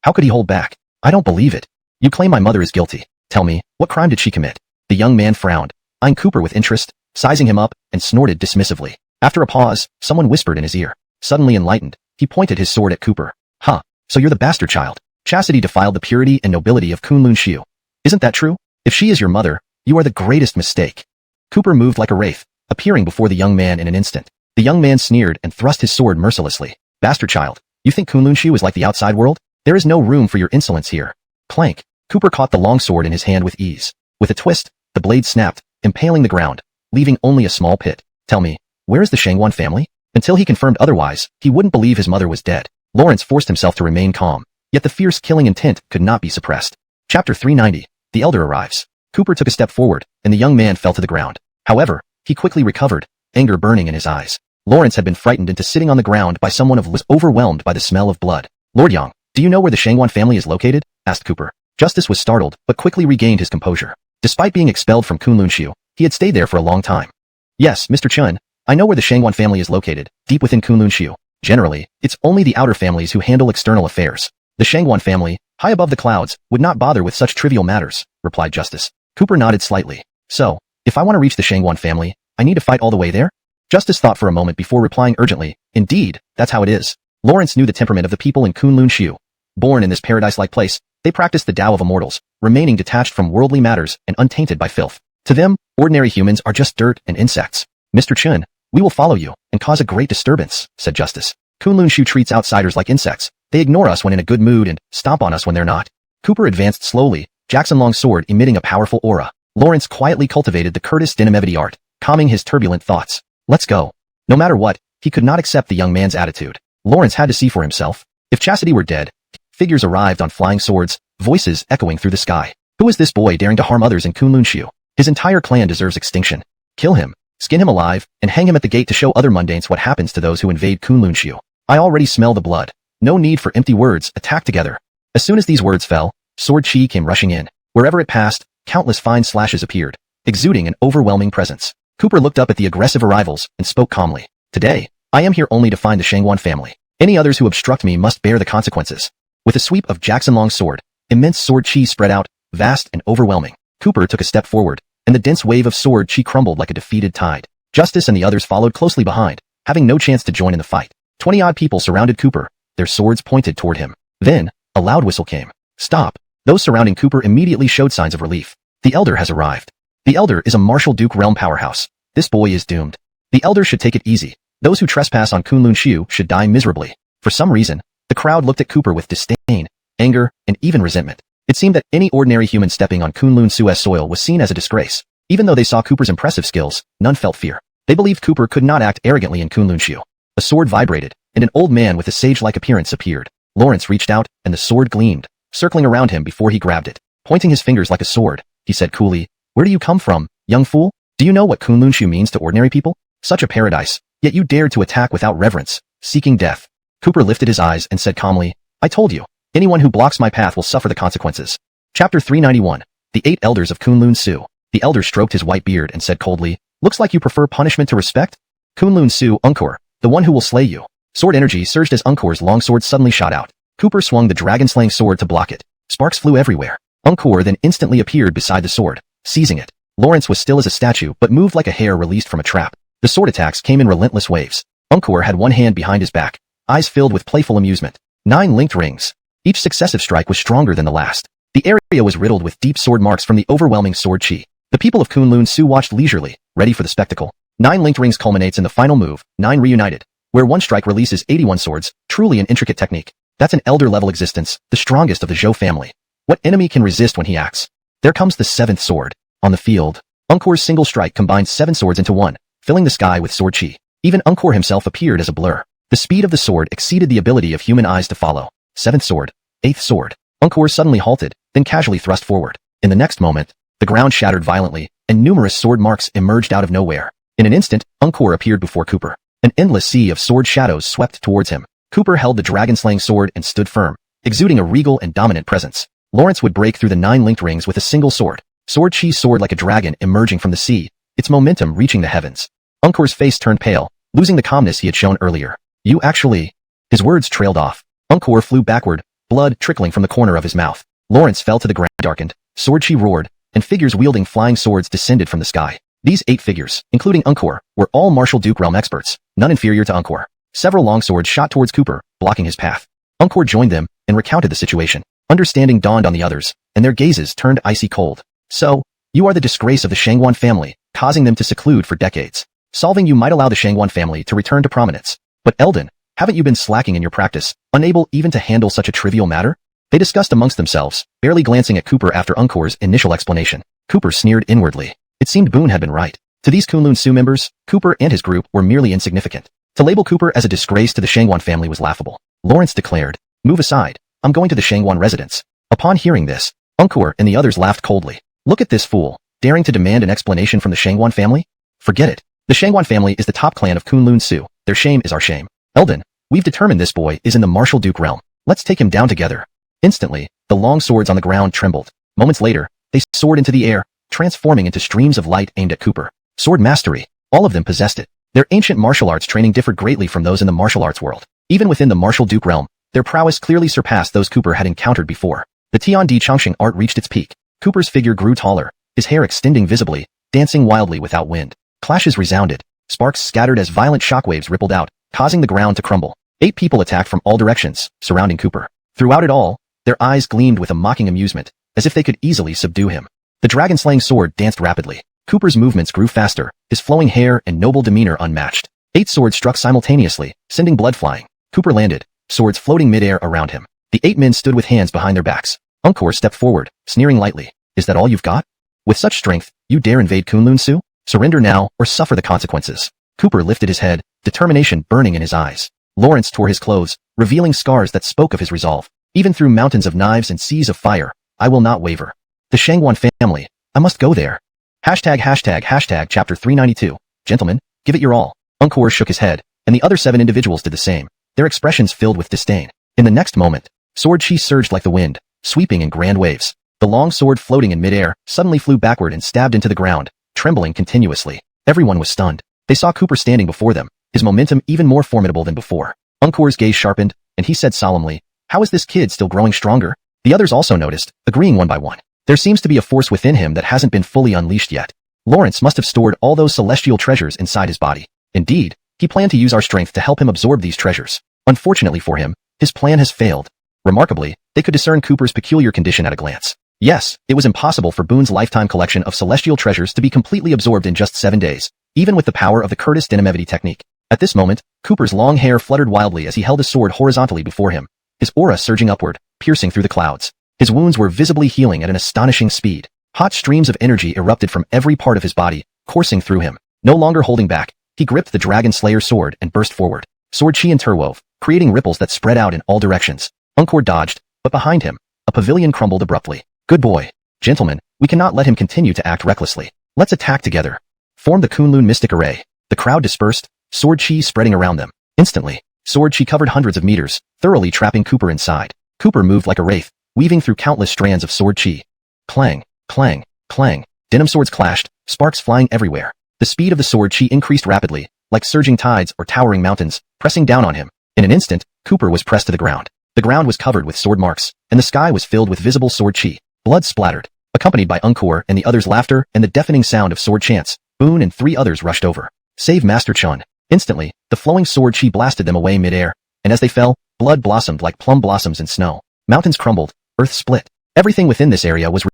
How could he hold back? I don't believe it. You claim my mother is guilty. Tell me, what crime did she commit? The young man frowned, eyeing Cooper with interest, sizing him up, and snorted dismissively. After a pause, someone whispered in his ear. Suddenly enlightened, he pointed his sword at Cooper. Huh, so you're the bastard child. Chastity defiled the purity and nobility of Kunlun Shu. Isn't that true? If she is your mother, you are the greatest mistake. Cooper moved like a wraith, appearing before the young man in an instant. The young man sneered and thrust his sword mercilessly. Bastard child, you think Kunlun Shu is like the outside world? There is no room for your insolence here. Clank. Cooper caught the long sword in his hand with ease. With a twist, the blade snapped, impaling the ground, leaving only a small pit. Tell me, Where is the Shangwan family? Until he confirmed otherwise, he wouldn't believe his mother was dead. Lawrence forced himself to remain calm, yet the fierce killing intent could not be suppressed. Chapter 390. The Elder arrives. Cooper took a step forward, and the young man fell to the ground. However, he quickly recovered, anger burning in his eyes. Lawrence had been frightened into sitting on the ground by someone who was overwhelmed by the smell of blood. Lord Yang, do you know where the Shangwan family is located? Asked Cooper. Justice was startled, but quickly regained his composure. Despite being expelled from Kunlun-Shu, he had stayed there for a long time. Yes, Mr. Chun, I know where the Shangwan family is located, deep within Kunlun-Shu. Generally, it's only the outer families who handle external affairs. The Shangwan family, high above the clouds, would not bother with such trivial matters, replied Justice. Cooper nodded slightly. So, if I want to reach the Shangwan family, I need to fight all the way there? Justice thought for a moment before replying urgently, indeed, that's how it is. Lawrence knew the temperament of the people in Kunlun-Shu. Born in this paradise-like place, they practiced the Tao of immortals, remaining detached from worldly matters and untainted by filth. To them, ordinary humans are just dirt and insects. Mr. Chun, we will follow you and cause a great disturbance, said Justice. Kunlun-Shu treats outsiders like insects. They ignore us when in a good mood and stomp on us when they're not. Cooper advanced slowly, Jackson Long's sword emitting a powerful aura. Lawrence quietly cultivated the Curtis Dinamevity art, calming his turbulent thoughts. Let's go. No matter what, he could not accept the young man's attitude. Lawrence had to see for himself. If Chastity were dead, figures arrived on flying swords, voices echoing through the sky. Who is this boy daring to harm others in Kunlun-Shu? His entire clan deserves extinction. Kill him, skin him alive, and hang him at the gate to show other mundanes what happens to those who invade Kunlun-Shu. I already smell the blood. No need for empty words, attack together. As soon as these words fell, sword chi came rushing in. Wherever it passed, countless fine slashes appeared, exuding an overwhelming presence. Cooper looked up at the aggressive arrivals and spoke calmly. Today, I am here only to find the Shangwan family. Any others who obstruct me must bear the consequences. With a sweep of Jackson Long's sword, immense sword chi spread out, vast and overwhelming. Cooper took a step forward, and the dense wave of sword chi crumbled like a defeated tide. Justice and the others followed closely behind, having no chance to join in the fight. 20-odd people surrounded Cooper, their swords pointed toward him. Then, a loud whistle came. Stop. Those surrounding Cooper immediately showed signs of relief. The Elder has arrived. The Elder is a Martial Duke realm powerhouse. This boy is doomed. The Elder should take it easy. Those who trespass on Kunlun-Shu should die miserably. For some reason, the crowd looked at Cooper with disdain, anger, and even resentment. It seemed that any ordinary human stepping on Kunlun-Su's soil was seen as a disgrace. Even though they saw Cooper's impressive skills, none felt fear. They believed Cooper could not act arrogantly in Kunlun-Shu. A sword vibrated, and an old man with a sage-like appearance appeared. Lawrence reached out, and the sword gleamed, circling around him before he grabbed it. Pointing his fingers like a sword, he said coolly, "Where do you come from, young fool? Do you know what Kunlun-Shu means to ordinary people? Such a paradise, yet you dared to attack without reverence, seeking death." Cooper lifted his eyes and said calmly, "I told you, anyone who blocks my path will suffer the consequences." Chapter 391. The 8 Elders of Kunlun-Su. The Elder stroked his white beard and said coldly, "Looks like you prefer punishment to respect? Kunlun-Su Unkor, the one who will slay you." Sword energy surged as Unkor's longsword suddenly shot out. Cooper swung the dragon-slaying sword to block it. Sparks flew everywhere. Unkor then instantly appeared beside the sword, seizing it. Lawrence was still as a statue but moved like a hare released from a trap. The sword attacks came in relentless waves. Unkor had one hand behind his back, eyes filled with playful amusement. 9 linked rings. Each successive strike was stronger than the last. The area was riddled with deep sword marks from the overwhelming sword chi. The people of Kunlun-Su watched leisurely, ready for the spectacle. 9 linked rings culminates in the final move, 9 reunited, where one strike releases 81 swords, truly an intricate technique. That's an elder-level existence, the strongest of the Zhou family. What enemy can resist when he acts? There comes the 7th sword. On the field, Unkor's single strike combined 7 swords into one, filling the sky with sword chi. Even Unkor himself appeared as a blur. The speed of the sword exceeded the ability of human eyes to follow. 7th sword, 8th sword. Unkor suddenly halted, then casually thrust forward. In the next moment, the ground shattered violently, and numerous sword marks emerged out of nowhere. In an instant, Unkor appeared before Cooper. An endless sea of sword shadows swept towards him. Cooper held the dragon-slaying sword and stood firm, exuding a regal and dominant presence. Lawrence would break through the 9 linked rings with a single sword. Sword chi soared like a dragon emerging from the sea, its momentum reaching the heavens. Unkor's face turned pale, losing the calmness he had shown earlier. "You actually..." His words trailed off. Unkor flew backward, blood trickling from the corner of his mouth. Lawrence fell to the ground, darkened, sword chi roared, and figures wielding flying swords descended from the sky. These 8 figures, including Unkor, were all Martial Duke realm experts, none inferior to Unkor. Several long swords shot towards Cooper, blocking his path. Unkor joined them and recounted the situation. Understanding dawned on the others, and their gazes turned icy cold. "So, you are the disgrace of the Shangwan family, causing them to seclude for decades. Solving you might allow the Shangwan family to return to prominence. But Eldon, haven't you been slacking in your practice, unable even to handle such a trivial matter?" They discussed amongst themselves, barely glancing at Cooper after Unkor's initial explanation. Cooper sneered inwardly. It seemed Boone had been right. To these Kunlun Su members, Cooper and his group were merely insignificant. To label Cooper as a disgrace to the Shangwan family was laughable. Lawrence declared, "Move aside. I'm going to the Shangwan residence." Upon hearing this, Angkor and the others laughed coldly. Look at this fool, daring to demand an explanation from the Shangwan family? Forget it. The Shangwan family is the top clan of Kunlun Su. Their shame is our shame. Eldon, we've determined this boy is in the Martial Duke realm. Let's take him down together. Instantly, the long swords on the ground trembled. Moments later, they soared into the air, transforming into streams of light aimed at Cooper. Sword mastery. All of them possessed it. Their ancient martial arts training differed greatly from those in the martial arts world. Even within the Martial Duke realm, their prowess clearly surpassed those Cooper had encountered before. The Tian Di Chongqing art reached its peak. Cooper's figure grew taller, his hair extending visibly, dancing wildly without wind. Clashes resounded. Sparks scattered as violent shockwaves rippled out, causing the ground to crumble. 8 people attacked from all directions, surrounding Cooper. Throughout it all, their eyes gleamed with a mocking amusement, as if they could easily subdue him. The dragon-slaying sword danced rapidly. Cooper's movements grew faster, his flowing hair and noble demeanor unmatched. 8 swords struck simultaneously, sending blood flying. Cooper landed, swords floating midair around him. The 8 men stood with hands behind their backs. Angkor stepped forward, sneering lightly. Is that all you've got? With such strength, you dare invade Kunlun Su? Surrender now, or suffer the consequences. Cooper lifted his head, determination burning in his eyes. Lawrence tore his clothes, revealing scars that spoke of his resolve. Even through mountains of knives and seas of fire, I will not waver. The Shangwan family, I must go there. Hashtag chapter 392. Gentlemen, give it your all. Angkor shook his head, and the other 7 individuals did the same, their expressions filled with disdain. In the next moment, sword chi surged like the wind, sweeping in grand waves. The long sword floating in midair suddenly flew backward and stabbed into the ground, trembling continuously. Everyone was stunned. They saw Cooper standing before them, his momentum even more formidable than before. Angkor's gaze sharpened, and he said solemnly, "How is this kid still growing stronger?" The others also noticed, agreeing one by one. There seems to be a force within him that hasn't been fully unleashed yet. Lawrence must have stored all those celestial treasures inside his body. Indeed, he planned to use our strength to help him absorb these treasures. Unfortunately for him, his plan has failed. Remarkably, they could discern Cooper's peculiar condition at a glance. Yes, it was impossible for Boone's lifetime collection of celestial treasures to be completely absorbed in just 7 days, even with the power of the Curtis Dinamevity technique. At this moment, Cooper's long hair fluttered wildly as he held his sword horizontally before him, his aura surging upward, piercing through the clouds. His wounds were visibly healing at an astonishing speed. Hot streams of energy erupted from every part of his body, coursing through him. No longer holding back, he gripped the Dragon Slayer's sword and burst forward. Sword chi interwove, creating ripples that spread out in all directions. Angkor dodged, but behind him, a pavilion crumbled abruptly. Good boy. Gentlemen, we cannot let him continue to act recklessly. Let's attack together. Form the Kunlun Mystic Array. The crowd dispersed, sword chi spreading around them. Instantly, sword chi covered hundreds of meters, thoroughly trapping Cooper inside. Cooper moved like a wraith, weaving through countless strands of sword chi. Clang, clang, clang. Denim swords clashed, sparks flying everywhere. The speed of the sword chi increased rapidly, like surging tides or towering mountains, pressing down on him. In an instant, Cooper was pressed to the ground. The ground was covered with sword marks, and the sky was filled with visible sword chi. Blood splattered, accompanied by Angkor and the others' laughter and the deafening sound of sword chants. Boone and 3 others rushed over. Save Master Chun. Instantly, the flowing sword chi blasted them away midair, and as they fell, blood blossomed like plum blossoms in snow. Mountains crumbled, earth split. Everything within this area was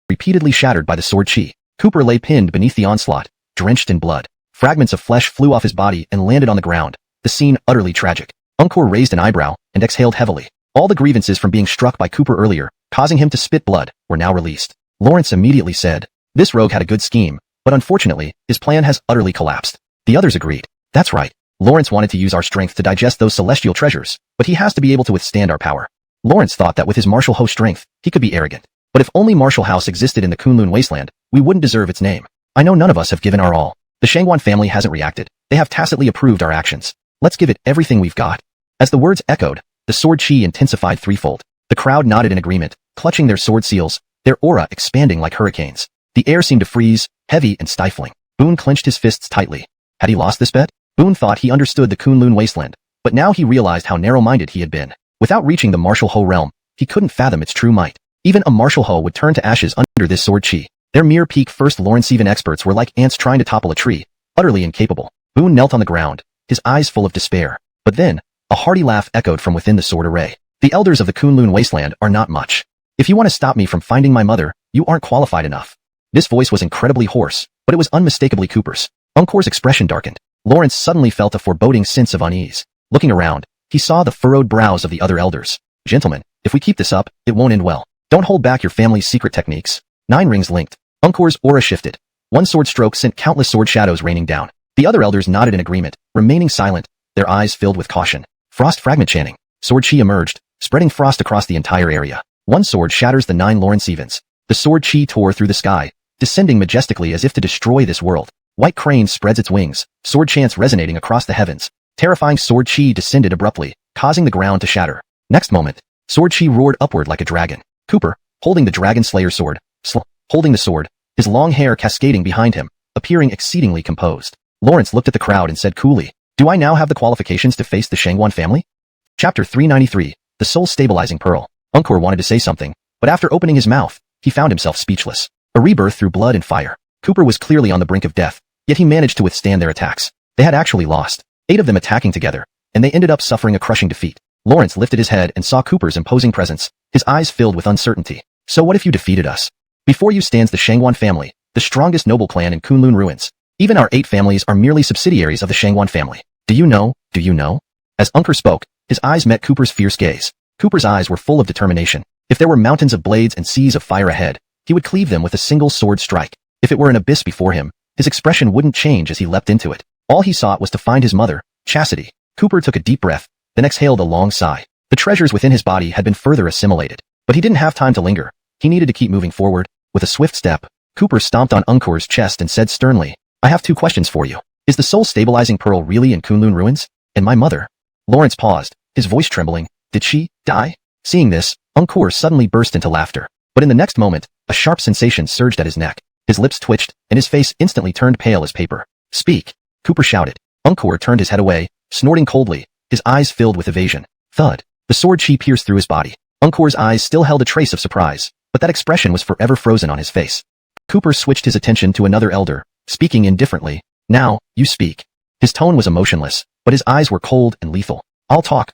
repeatedly shattered by the sword chi. Cooper lay pinned beneath the onslaught, drenched in blood. Fragments of flesh flew off his body and landed on the ground, the scene utterly tragic. Angkor raised an eyebrow and exhaled heavily. All the grievances from being struck by Cooper earlier, causing him to spit blood, were now released. Lawrence immediately said, "This rogue had a good scheme, but unfortunately, his plan has utterly collapsed." The others agreed. That's right. Lawrence wanted to use our strength to digest those celestial treasures, but he has to be able to withstand our power. Lawrence thought that with his martial host strength, he could be arrogant. But if only Martial House existed in the Kunlun Wasteland, we wouldn't deserve its name. I know none of us have given our all. The Shangwan family hasn't reacted. They have tacitly approved our actions. Let's give it everything we've got. As the words echoed, the sword chi intensified threefold. The crowd nodded in agreement, clutching their sword seals, their aura expanding like hurricanes. The air seemed to freeze, heavy and stifling. Boone clenched his fists tightly. Had he lost this bet? Boone thought he understood the Kunlun Wasteland, but now he realized how narrow-minded he had been. Without reaching the Martial Ho realm, he couldn't fathom its true might. Even a Martial Ho would turn to ashes under this sword chi. Their mere peak first Lawrencevan experts were like ants trying to topple a tree, utterly incapable. Boone knelt on the ground, his eyes full of despair. But then, a hearty laugh echoed from within the sword array. The elders of the Kunlun Wasteland are not much. If you want to stop me from finding my mother, you aren't qualified enough. This voice was incredibly hoarse, but it was unmistakably Cooper's. Angkor's expression darkened. Lawrence suddenly felt a foreboding sense of unease. Looking around, he saw the furrowed brows of the other elders. Gentlemen, if we keep this up, it won't end well. Don't hold back your family's secret techniques. 9 rings linked. Ungkor's aura shifted. One sword stroke sent countless sword shadows raining down. The other elders nodded in agreement, remaining silent, their eyes filled with caution. Frost fragment chanting. Sword chi emerged, spreading frost across the entire area. One sword shatters the 9 Lawrence Evans. The sword chi tore through the sky, descending majestically as if to destroy this world. White crane spreads its wings, sword chants resonating across the heavens. Terrifying sword chi descended abruptly, causing the ground to shatter. Next moment, sword chi roared upward like a dragon. Cooper, holding the dragon slayer sword, holding the sword, his long hair cascading behind him, appearing exceedingly composed. Lawrence looked at the crowd and said coolly, "Do I now have the qualifications to face the Shangguan family?" Chapter 393, The Soul-Stabilizing Pearl. Ungkor wanted to say something, but after opening his mouth, he found himself speechless. A rebirth through blood and fire. Cooper was clearly on the brink of death, yet he managed to withstand their attacks. They had actually lost, 8 of them attacking together, and they ended up suffering a crushing defeat. Lawrence lifted his head and saw Cooper's imposing presence, his eyes filled with uncertainty. "So what if you defeated us? Before you stands the Shangguan family, the strongest noble clan in Kunlun ruins. Even our 8 families are merely subsidiaries of the Shangguan family. Do you know? Do you know?" As Ungkor spoke, his eyes met Cooper's fierce gaze. Cooper's eyes were full of determination. If there were mountains of blades and seas of fire ahead, he would cleave them with a single sword strike. If it were an abyss before him, his expression wouldn't change as he leapt into it. All he sought was to find his mother, Chastity. Cooper took a deep breath, then exhaled a long sigh. The treasures within his body had been further assimilated, but he didn't have time to linger. He needed to keep moving forward. With a swift step, Cooper stomped on Ungkor's chest and said sternly, "I have 2 questions for you. Is the soul-stabilizing pearl really in Kunlun ruins? And my mother?" Lawrence paused, his voice trembling. "Did she die?" Seeing this, Ungkor suddenly burst into laughter. But in the next moment, a sharp sensation surged at his neck. His lips twitched, and his face instantly turned pale as paper. "Speak!" Cooper shouted. Ungkor turned his head away, snorting coldly, his eyes filled with evasion. Thud. The sword chi pierced through his body. Ungkor's eyes still held a trace of surprise, but that expression was forever frozen on his face. Cooper switched his attention to another elder, speaking indifferently. "Now, you speak." His tone was emotionless, but his eyes were cold and lethal. I'll talk.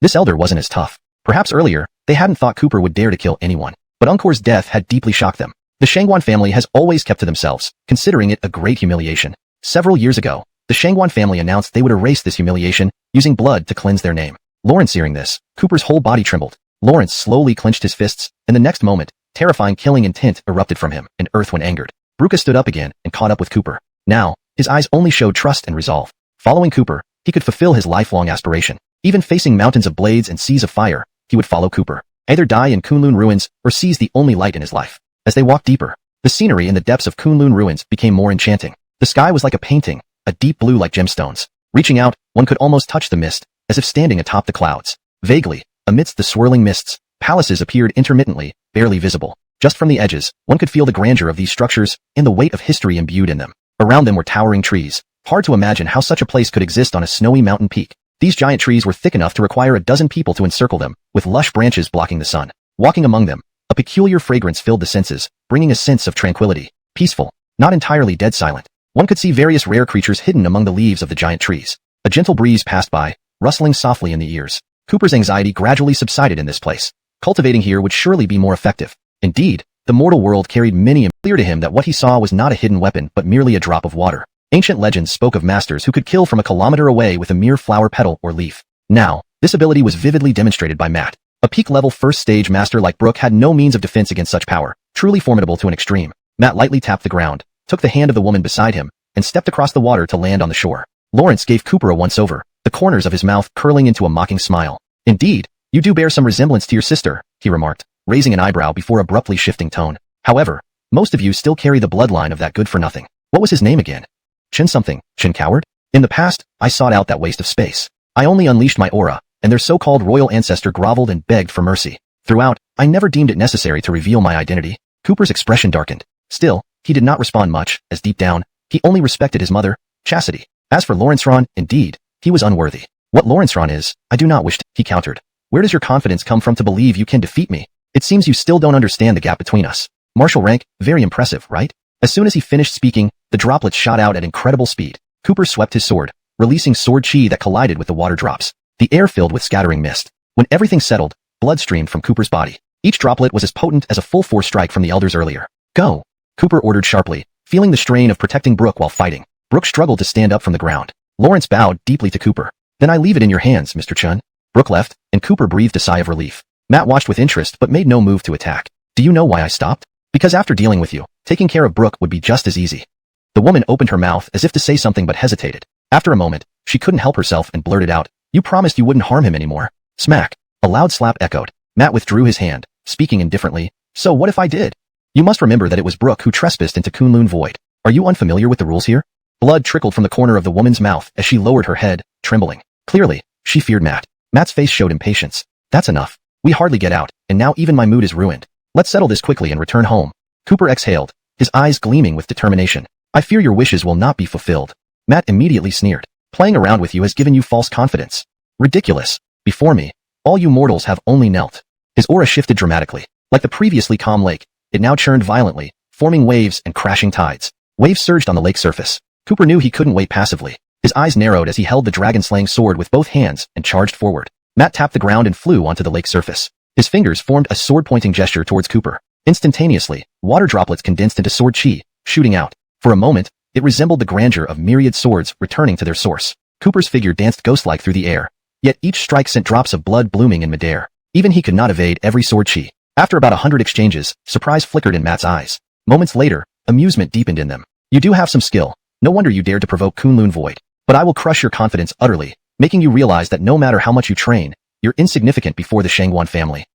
This elder wasn't as tough. Perhaps earlier, they hadn't thought Cooper would dare to kill anyone, but Ungkor's death had deeply shocked them. The Shangguan family has always kept to themselves, considering it a great humiliation. Several years ago, the Shangguan family announced they would erase this humiliation, using blood to cleanse their name. Lawrence hearing this, Cooper's whole body trembled. Lawrence slowly clenched his fists, and the next moment, terrifying killing intent erupted from him, and Earth when angered. Bruca stood up again and caught up with Cooper. Now, his eyes only showed trust and resolve. Following Cooper, he could fulfill his lifelong aspiration. Even facing mountains of blades and seas of fire, he would follow Cooper. Either die in Kunlun ruins or seize the only light in his life. As they walked deeper, the scenery in the depths of Kunlun ruins became more enchanting. The sky was like a painting, a deep blue like gemstones. Reaching out, one could almost touch the mist, as if standing atop the clouds. Vaguely, amidst the swirling mists, palaces appeared intermittently, barely visible. Just from the edges, one could feel the grandeur of these structures and the weight of history imbued in them. Around them were towering trees. Hard to imagine how such a place could exist on a snowy mountain peak. These giant trees were thick enough to require a dozen people to encircle them, with lush branches blocking the sun. Walking among them, a peculiar fragrance filled the senses, bringing a sense of tranquility. Peaceful, not entirely dead silent. One could see various rare creatures hidden among the leaves of the giant trees. A gentle breeze passed by, rustling softly in the ears. Cooper's anxiety gradually subsided in this place. Cultivating here would surely be more effective. Indeed, the mortal world carried many, and clear to him that what he saw was not a hidden weapon but merely a drop of water. Ancient legends spoke of masters who could kill from a kilometer away with a mere flower petal or leaf. Now, this ability was vividly demonstrated by Matt. A peak-level first-stage master like Brooke had no means of defense against such power, truly formidable to an extreme. Matt lightly tapped the ground, took the hand of the woman beside him, and stepped across the water to land on the shore. Lawrence gave Cooper a once-over, the corners of his mouth curling into a mocking smile. "Indeed, you do bear some resemblance to your sister," he remarked, raising an eyebrow before abruptly shifting tone. "However, most of you still carry the bloodline of that good-for-nothing. What was his name again? Chin something, Chin Coward? In the past, I sought out that waste of space. I only unleashed my aura, and their so-called royal ancestor groveled and begged for mercy. Throughout, I never deemed it necessary to reveal my identity." Cooper's expression darkened. Still, he did not respond much, as deep down, he only respected his mother, Chastity. As for Lawrence Ron, indeed, he was unworthy. "What Lawrence Ron is, I do not wish to," he countered. "Where does your confidence come from to believe you can defeat me? It seems you still don't understand the gap between us. Martial rank, very impressive, right?" As soon as he finished speaking, the droplets shot out at incredible speed. Cooper swept his sword, releasing sword chi that collided with the water drops. The air filled with scattering mist. When everything settled, blood streamed from Cooper's body. Each droplet was as potent as a full force strike from the elders earlier. "Go!" Cooper ordered sharply, feeling the strain of protecting Brooke while fighting. Brooke struggled to stand up from the ground. Lawrence bowed deeply to Cooper. "Then I leave it in your hands, Mr. Chun." Brooke left, and Cooper breathed a sigh of relief. Matt watched with interest but made no move to attack. Do you know why I stopped? Because after dealing with you, taking care of Brooke would be just as easy. The woman opened her mouth as if to say something but hesitated. After a moment, she couldn't help herself and blurted out, "You promised you wouldn't harm him anymore." Smack. A loud slap echoed. Matt withdrew his hand, speaking indifferently. "So what if I did? You must remember that it was Brooke who trespassed into Kunlun Void. Are you unfamiliar with the rules here?" Blood trickled from the corner of the woman's mouth as she lowered her head, trembling. Clearly, she feared Matt. Matt's face showed impatience. "That's enough. We hardly get out, and now even my mood is ruined. Let's settle this quickly and return home." Cooper exhaled, his eyes gleaming with determination. "I fear your wishes will not be fulfilled." Matt immediately sneered. "Playing around with you has given you false confidence. Ridiculous. Before me, all you mortals have only knelt." His aura shifted dramatically. Like the previously calm lake, it now churned violently, forming waves and crashing tides. Waves surged on the lake surface. Cooper knew he couldn't wait passively. His eyes narrowed as he held the dragon-slaying sword with both hands and charged forward. Matt tapped the ground and flew onto the lake surface. His fingers formed a sword-pointing gesture towards Cooper. Instantaneously, water droplets condensed into sword chi, shooting out. For a moment, it resembled the grandeur of myriad swords returning to their source. Cooper's figure danced ghost-like through the air, yet each strike sent drops of blood blooming in midair. Even he could not evade every sword chi. After about 100 exchanges, surprise flickered in Matt's eyes. Moments later, amusement deepened in them. "You do have some skill. No wonder you dared to provoke Kunlun Void. But I will crush your confidence utterly, making you realize that no matter how much you train, you're insignificant before the Shangguan family."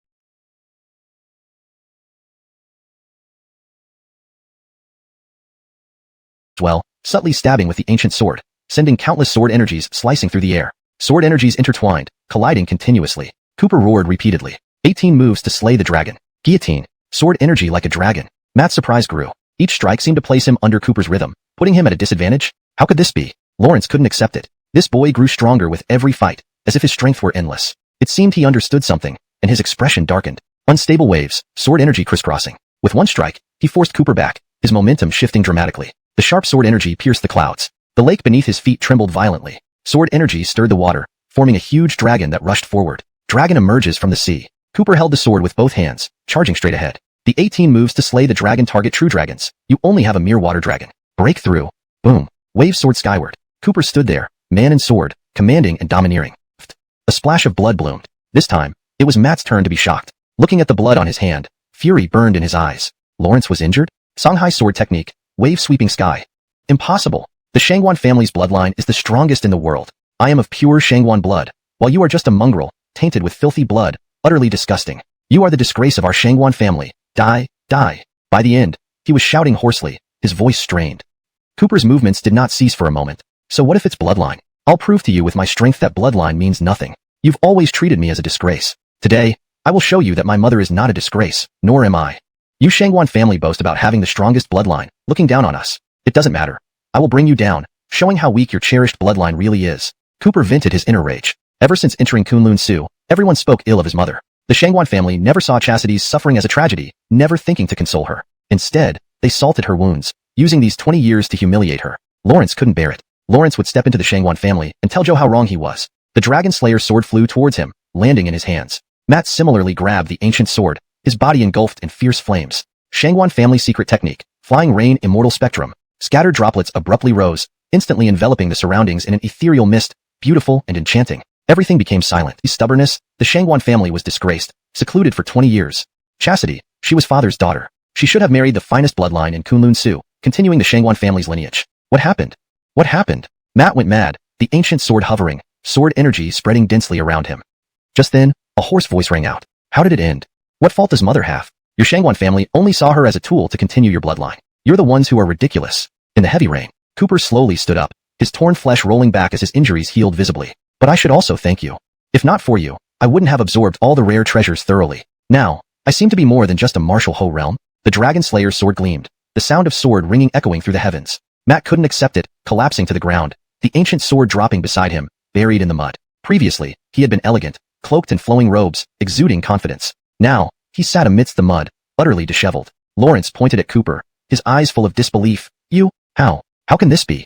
Well, subtly stabbing with the ancient sword, sending countless sword energies slicing through the air. Sword energies intertwined, colliding continuously. Cooper roared repeatedly. 18 moves to slay the dragon. Guillotine. Sword energy like a dragon. Matt's surprise grew. Each strike seemed to place him under Cooper's rhythm, putting him at a disadvantage. How could this be? Lawrence couldn't accept it. This boy grew stronger with every fight, as if his strength were endless. It seemed he understood something, and his expression darkened. Unstable waves, sword energy crisscrossing. With one strike, he forced Cooper back, his momentum shifting dramatically. The sharp sword energy pierced the clouds. The lake beneath his feet trembled violently. Sword energy stirred the water, forming a huge dragon that rushed forward. Dragon emerges from the sea. Cooper held the sword with both hands, charging straight ahead. The 18 moves to slay the dragon target true dragons. You only have a mere water dragon. Breakthrough. Boom. Waves soared skyward. Cooper stood there, man and sword, commanding and domineering. A splash of blood bloomed. This time, it was Matt's turn to be shocked. Looking at the blood on his hand, fury burned in his eyes. Lawrence was injured? Songhai sword technique, wave sweeping sky. Impossible. The Shangguan family's bloodline is the strongest in the world. I am of pure Shangguan blood, while you are just a mongrel, tainted with filthy blood, utterly disgusting. You are the disgrace of our Shangguan family. Die, die. By the end, he was shouting hoarsely, his voice strained. Cooper's movements did not cease for a moment. So what if it's bloodline? I'll prove to you with my strength that bloodline means nothing. You've always treated me as a disgrace. Today, I will show you that my mother is not a disgrace, nor am I. You Shangguan family boast about having the strongest bloodline, looking down on us. It doesn't matter. I will bring you down, showing how weak your cherished bloodline really is. Cooper vented his inner rage. Ever since entering Kunlun Su, everyone spoke ill of his mother. The Shangguan family never saw Chastity's suffering as a tragedy, never thinking to console her. Instead, they salted her wounds, using these 20 years to humiliate her. Lawrence couldn't bear it. Lawrence would step into the Shangguan family and tell Joe how wrong he was. The Dragon Slayer's sword flew towards him, landing in his hands. Matt similarly grabbed the ancient sword, his body engulfed in fierce flames. Shangguan family secret technique, flying rain immortal spectrum. Scattered droplets abruptly rose, instantly enveloping the surroundings in an ethereal mist, beautiful and enchanting. Everything became silent. His stubbornness, the Shangguan family was disgraced, secluded for 20 years. Chastity, she was father's daughter. She should have married the finest bloodline in Kunlun Su, continuing the Shangguan family's lineage. What happened? What happened? Matt went mad, the ancient sword hovering, sword energy spreading densely around him. Just then, a hoarse voice rang out. How did it end? What fault does mother have? Your Shangguan family only saw her as a tool to continue your bloodline. You're the ones who are ridiculous. In the heavy rain, Cooper slowly stood up, his torn flesh rolling back as his injuries healed visibly. But I should also thank you. If not for you, I wouldn't have absorbed all the rare treasures thoroughly. Now, I seem to be more than just a martial Ho realm. The Dragon Slayer's sword gleamed, the sound of sword ringing echoing through the heavens. Matt couldn't accept it, collapsing to the ground, the ancient sword dropping beside him, buried in the mud. Previously, he had been elegant, cloaked in flowing robes, exuding confidence. Now, he sat amidst the mud, utterly disheveled. Lawrence pointed at Cooper, his eyes full of disbelief. You? How? How can this be?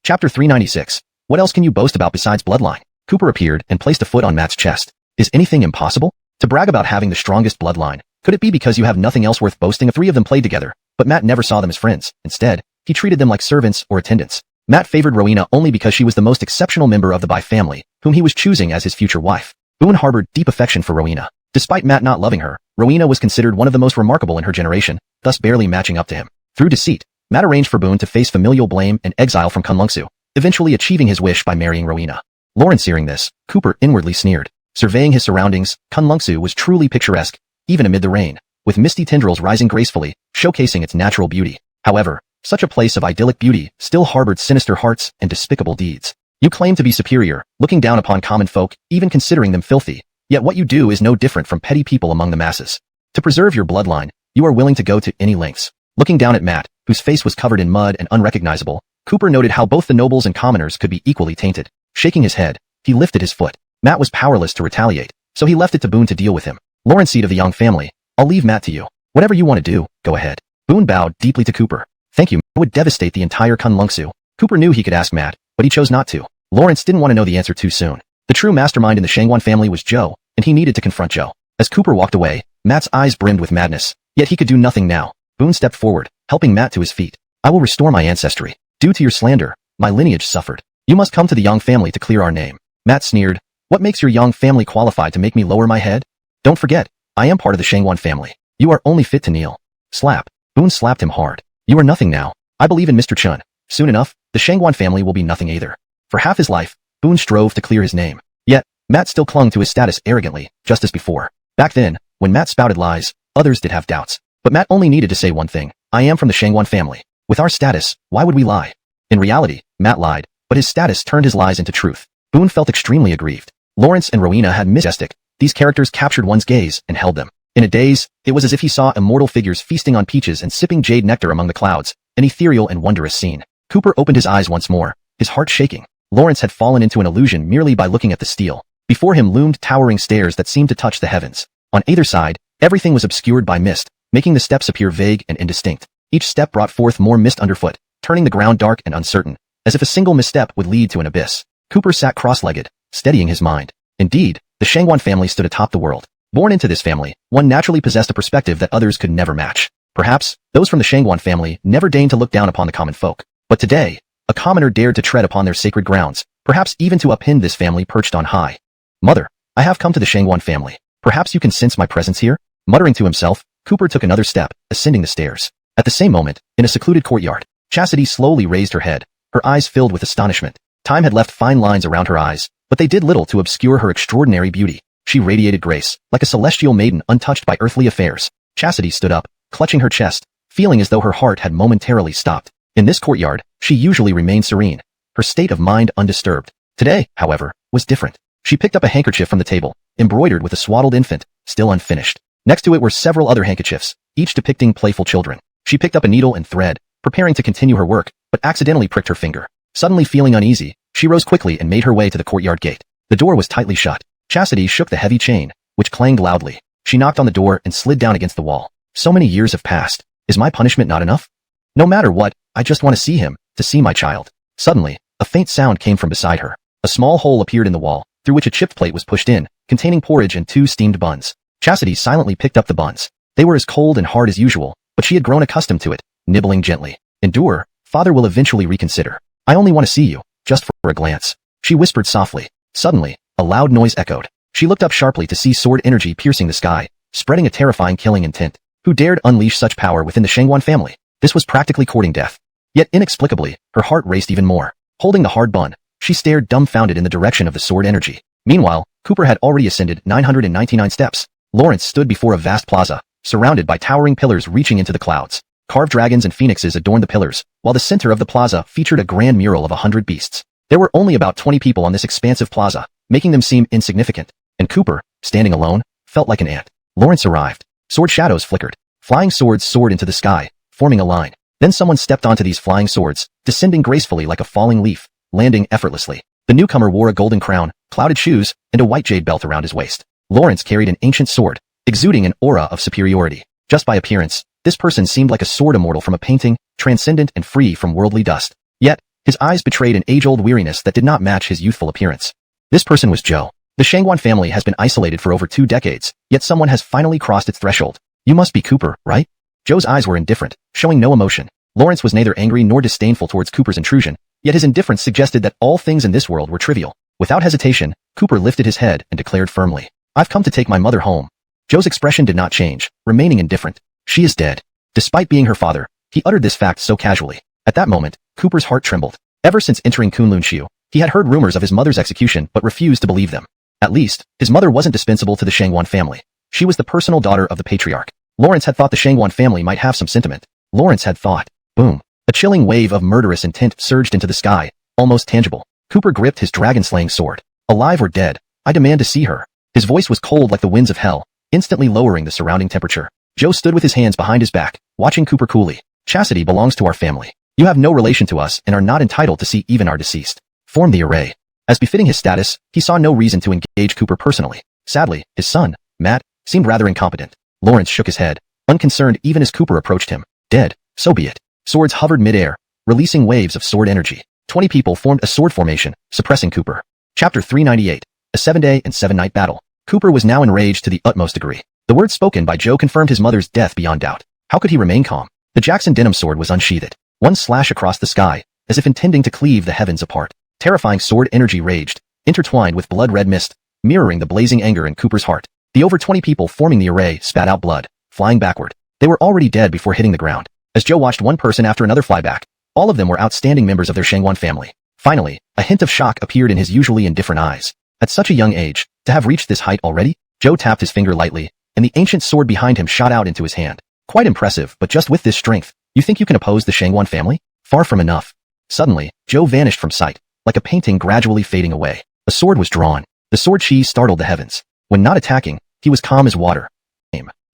Chapter 396. What else can you boast about besides bloodline? Cooper appeared and placed a foot on Matt's chest. Is anything impossible? To brag about having the strongest bloodline, could it be because you have nothing else worth boasting of? 3 of them played together, but Matt never saw them as friends. Instead, he treated them like servants or attendants. Matt favored Rowena only because she was the most exceptional member of the Bai family, whom he was choosing as his future wife. Boone harbored deep affection for Rowena. Despite Matt not loving her, Rowena was considered one of the most remarkable in her generation, thus barely matching up to him. Through deceit, Matt arranged for Boone to face familial blame and exile from Kunlunxu, eventually achieving his wish by marrying Rowena. Lawrence hearing this, Cooper inwardly sneered. Surveying his surroundings, Kunlunxu was truly picturesque, even amid the rain, with misty tendrils rising gracefully, showcasing its natural beauty. However, such a place of idyllic beauty still harbored sinister hearts and despicable deeds. You claim to be superior, looking down upon common folk, even considering them filthy, yet what you do is no different from petty people among the masses. To preserve your bloodline, you are willing to go to any lengths. Looking down at Matt, whose face was covered in mud and unrecognizable, Cooper noted how both the nobles and commoners could be equally tainted. Shaking his head, he lifted his foot. Matt was powerless to retaliate, so he left it to Boone to deal with him. Lawrence, seat of the Young family, I'll leave Matt to you. Whatever you want to do, go ahead. Boone bowed deeply to Cooper. Thank you. It would devastate the entire Kunlunxu. Cooper knew he could ask Matt, but he chose not to. Lawrence didn't want to know the answer too soon. The true mastermind in the Shangwan family was Joe, and he needed to confront Joe. As Cooper walked away, Matt's eyes brimmed with madness, yet he could do nothing now. Boone stepped forward, helping Matt to his feet. I will restore my ancestry. Due to your slander, my lineage suffered. You must come to the Young family to clear our name. Matt sneered. What makes your Young family qualified to make me lower my head? Don't forget, I am part of the Shangwan family. You are only fit to kneel. Slap. Boone slapped him hard. You are nothing now. I believe in Mr. Chun. Soon enough, the Shangwan family will be nothing either. For half his life, Boone strove to clear his name. Yet, Matt still clung to his status arrogantly, just as before. Back then, when Matt spouted lies, others did have doubts. But Matt only needed to say one thing. I am from the Shangwan family. With our status, why would we lie? In reality, Matt lied, but his status turned his lies into truth. Boone felt extremely aggrieved. Lawrence and Rowena had majestic. These characters captured one's gaze and held them. In a daze, it was as if he saw immortal figures feasting on peaches and sipping jade nectar among the clouds, an ethereal and wondrous scene. Cooper opened his eyes once more, his heart shaking. Lawrence had fallen into an illusion merely by looking at the steel. Before him loomed towering stairs that seemed to touch the heavens. On either side, everything was obscured by mist, making the steps appear vague and indistinct. Each step brought forth more mist underfoot, turning the ground dark and uncertain, as if a single misstep would lead to an abyss. Cooper sat cross-legged, steadying his mind. Indeed, the Shangwan family stood atop the world. Born into this family, one naturally possessed a perspective that others could never match. Perhaps, those from the Shangwan family never deigned to look down upon the common folk. But today, a commoner dared to tread upon their sacred grounds, perhaps even to upend this family perched on high. Mother, I have come to the Shangwan family. Perhaps you can sense my presence here? Muttering to himself, Cooper took another step, ascending the stairs. At the same moment, in a secluded courtyard, Chastity slowly raised her head, her eyes filled with astonishment. Time had left fine lines around her eyes, but they did little to obscure her extraordinary beauty. She radiated grace, like a celestial maiden untouched by earthly affairs. Chastity stood up, clutching her chest, feeling as though her heart had momentarily stopped. In this courtyard, she usually remained serene, her state of mind undisturbed. Today, however, was different. She picked up a handkerchief from the table, embroidered with a swaddled infant, still unfinished. Next to it were several other handkerchiefs, each depicting playful children. She picked up a needle and thread, preparing to continue her work, but accidentally pricked her finger. Suddenly feeling uneasy, she rose quickly and made her way to the courtyard gate. The door was tightly shut. Chastity shook the heavy chain, which clanged loudly. She knocked on the door and slid down against the wall. So many years have passed. Is my punishment not enough? No matter what, I just want to see him, to see my child. Suddenly, a faint sound came from beside her. A small hole appeared in the wall, through which a chipped plate was pushed in, containing porridge and 2 steamed buns. Chastity silently picked up the buns. They were as cold and hard as usual, but she had grown accustomed to it, nibbling gently. Endure, father will eventually reconsider. I only want to see you, just for a glance. She whispered softly. Suddenly, a loud noise echoed. She looked up sharply to see sword energy piercing the sky, spreading a terrifying killing intent. Who dared unleash such power within the Shangwan family? This was practically courting death. Yet inexplicably, her heart raced even more. Holding the hard bun, she stared dumbfounded in the direction of the sword energy. Meanwhile, Cooper had already ascended 999 steps. Lawrence stood before a vast plaza, surrounded by towering pillars reaching into the clouds. Carved dragons and phoenixes adorned the pillars, while the center of the plaza featured a grand mural of 100 beasts. There were only about 20 people on this expansive plaza, making them seem insignificant, and Cooper, standing alone, felt like an ant. Lawrence arrived. Sword shadows flickered. Flying swords soared into the sky, forming a line. Then someone stepped onto these flying swords, descending gracefully like a falling leaf, landing effortlessly. The newcomer wore a golden crown, clouded shoes, and a white jade belt around his waist. Lawrence carried an ancient sword, exuding an aura of superiority. Just by appearance, this person seemed like a sword immortal from a painting, transcendent and free from worldly dust. Yet, his eyes betrayed an age-old weariness that did not match his youthful appearance. This person was Joe. The Shangwan family has been isolated for over 2 decades, yet someone has finally crossed its threshold. You must be Cooper, right? Joe's eyes were indifferent, showing no emotion. Lawrence was neither angry nor disdainful towards Cooper's intrusion, yet his indifference suggested that all things in this world were trivial. Without hesitation, Cooper lifted his head and declared firmly, I've come to take my mother home. Joe's expression did not change, remaining indifferent. She is dead. Despite being her father, he uttered this fact so casually. At that moment, Cooper's heart trembled. Ever since entering Kunlun-Shiu, he had heard rumors of his mother's execution but refused to believe them. At least, his mother wasn't dispensable to the Shangwan family. She was the personal daughter of the patriarch. Lawrence had thought the Shangwan family might have some sentiment. Lawrence had thought. Boom. A chilling wave of murderous intent surged into the sky, almost tangible. Cooper gripped his dragon-slaying sword. Alive or dead, I demand to see her. His voice was cold like the winds of hell, instantly lowering the surrounding temperature. Joe stood with his hands behind his back, watching Cooper coolly. Chastity belongs to our family. You have no relation to us and are not entitled to see even our deceased. Form the array. As befitting his status, he saw no reason to engage Cooper personally. Sadly, his son, Matt, seemed rather incompetent. Lawrence shook his head, unconcerned even as Cooper approached him. Dead, so be it. Swords hovered mid-air, releasing waves of sword energy. 20 people formed a sword formation, suppressing Cooper. Chapter 398. A 7-day and 7-night battle. Cooper was now enraged to the utmost degree. The words spoken by Joe confirmed his mother's death beyond doubt. How could he remain calm? The Jackson denim sword was unsheathed. One slash across the sky, as if intending to cleave the heavens apart. Terrifying sword energy raged, intertwined with blood-red mist, mirroring the blazing anger in Cooper's heart. The over 20 people forming the array spat out blood, flying backward. They were already dead before hitting the ground. As Joe watched one person after another fly back, all of them were outstanding members of their Shangwan family. Finally, a hint of shock appeared in his usually indifferent eyes. At such a young age, to have reached this height already? Joe tapped his finger lightly, and the ancient sword behind him shot out into his hand. Quite impressive, but just with this strength, you think you can oppose the Shangwan family? Far from enough. Suddenly, Joe vanished from sight, like a painting gradually fading away. A sword was drawn. The sword chi startled the heavens. When not attacking, he was calm as water.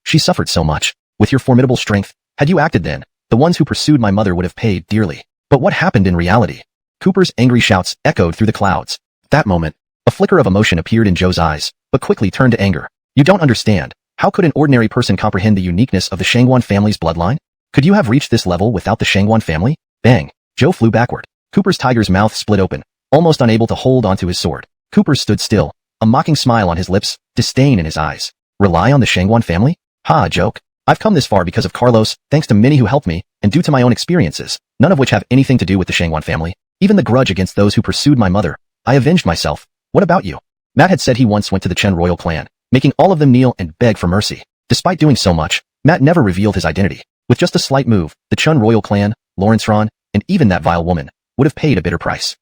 She suffered so much. With your formidable strength, had you acted then, the ones who pursued my mother would have paid dearly. But what happened in reality? Cooper's angry shouts echoed through the clouds. At that moment, a flicker of emotion appeared in Joe's eyes, but quickly turned to anger. You don't understand. How could an ordinary person comprehend the uniqueness of the Shangwan family's bloodline? Could you have reached this level without the Shangwan family? Bang! Joe flew backward. Cooper's tiger's mouth split open, almost unable to hold onto his sword. Cooper stood still, a mocking smile on his lips, disdain in his eyes. Rely on the Shangwan family? Ha, joke. I've come this far because of Carlos, thanks to many who helped me, and due to my own experiences, none of which have anything to do with the Shangwan family. Even the grudge against those who pursued my mother. I avenged myself. What about you? Matt had said he once went to the Chen royal clan, making all of them kneel and beg for mercy. Despite doing so much, Matt never revealed his identity. With just a slight move, the Chen royal clan, Lawrence Ron, and even that vile woman, would have paid a bitter price.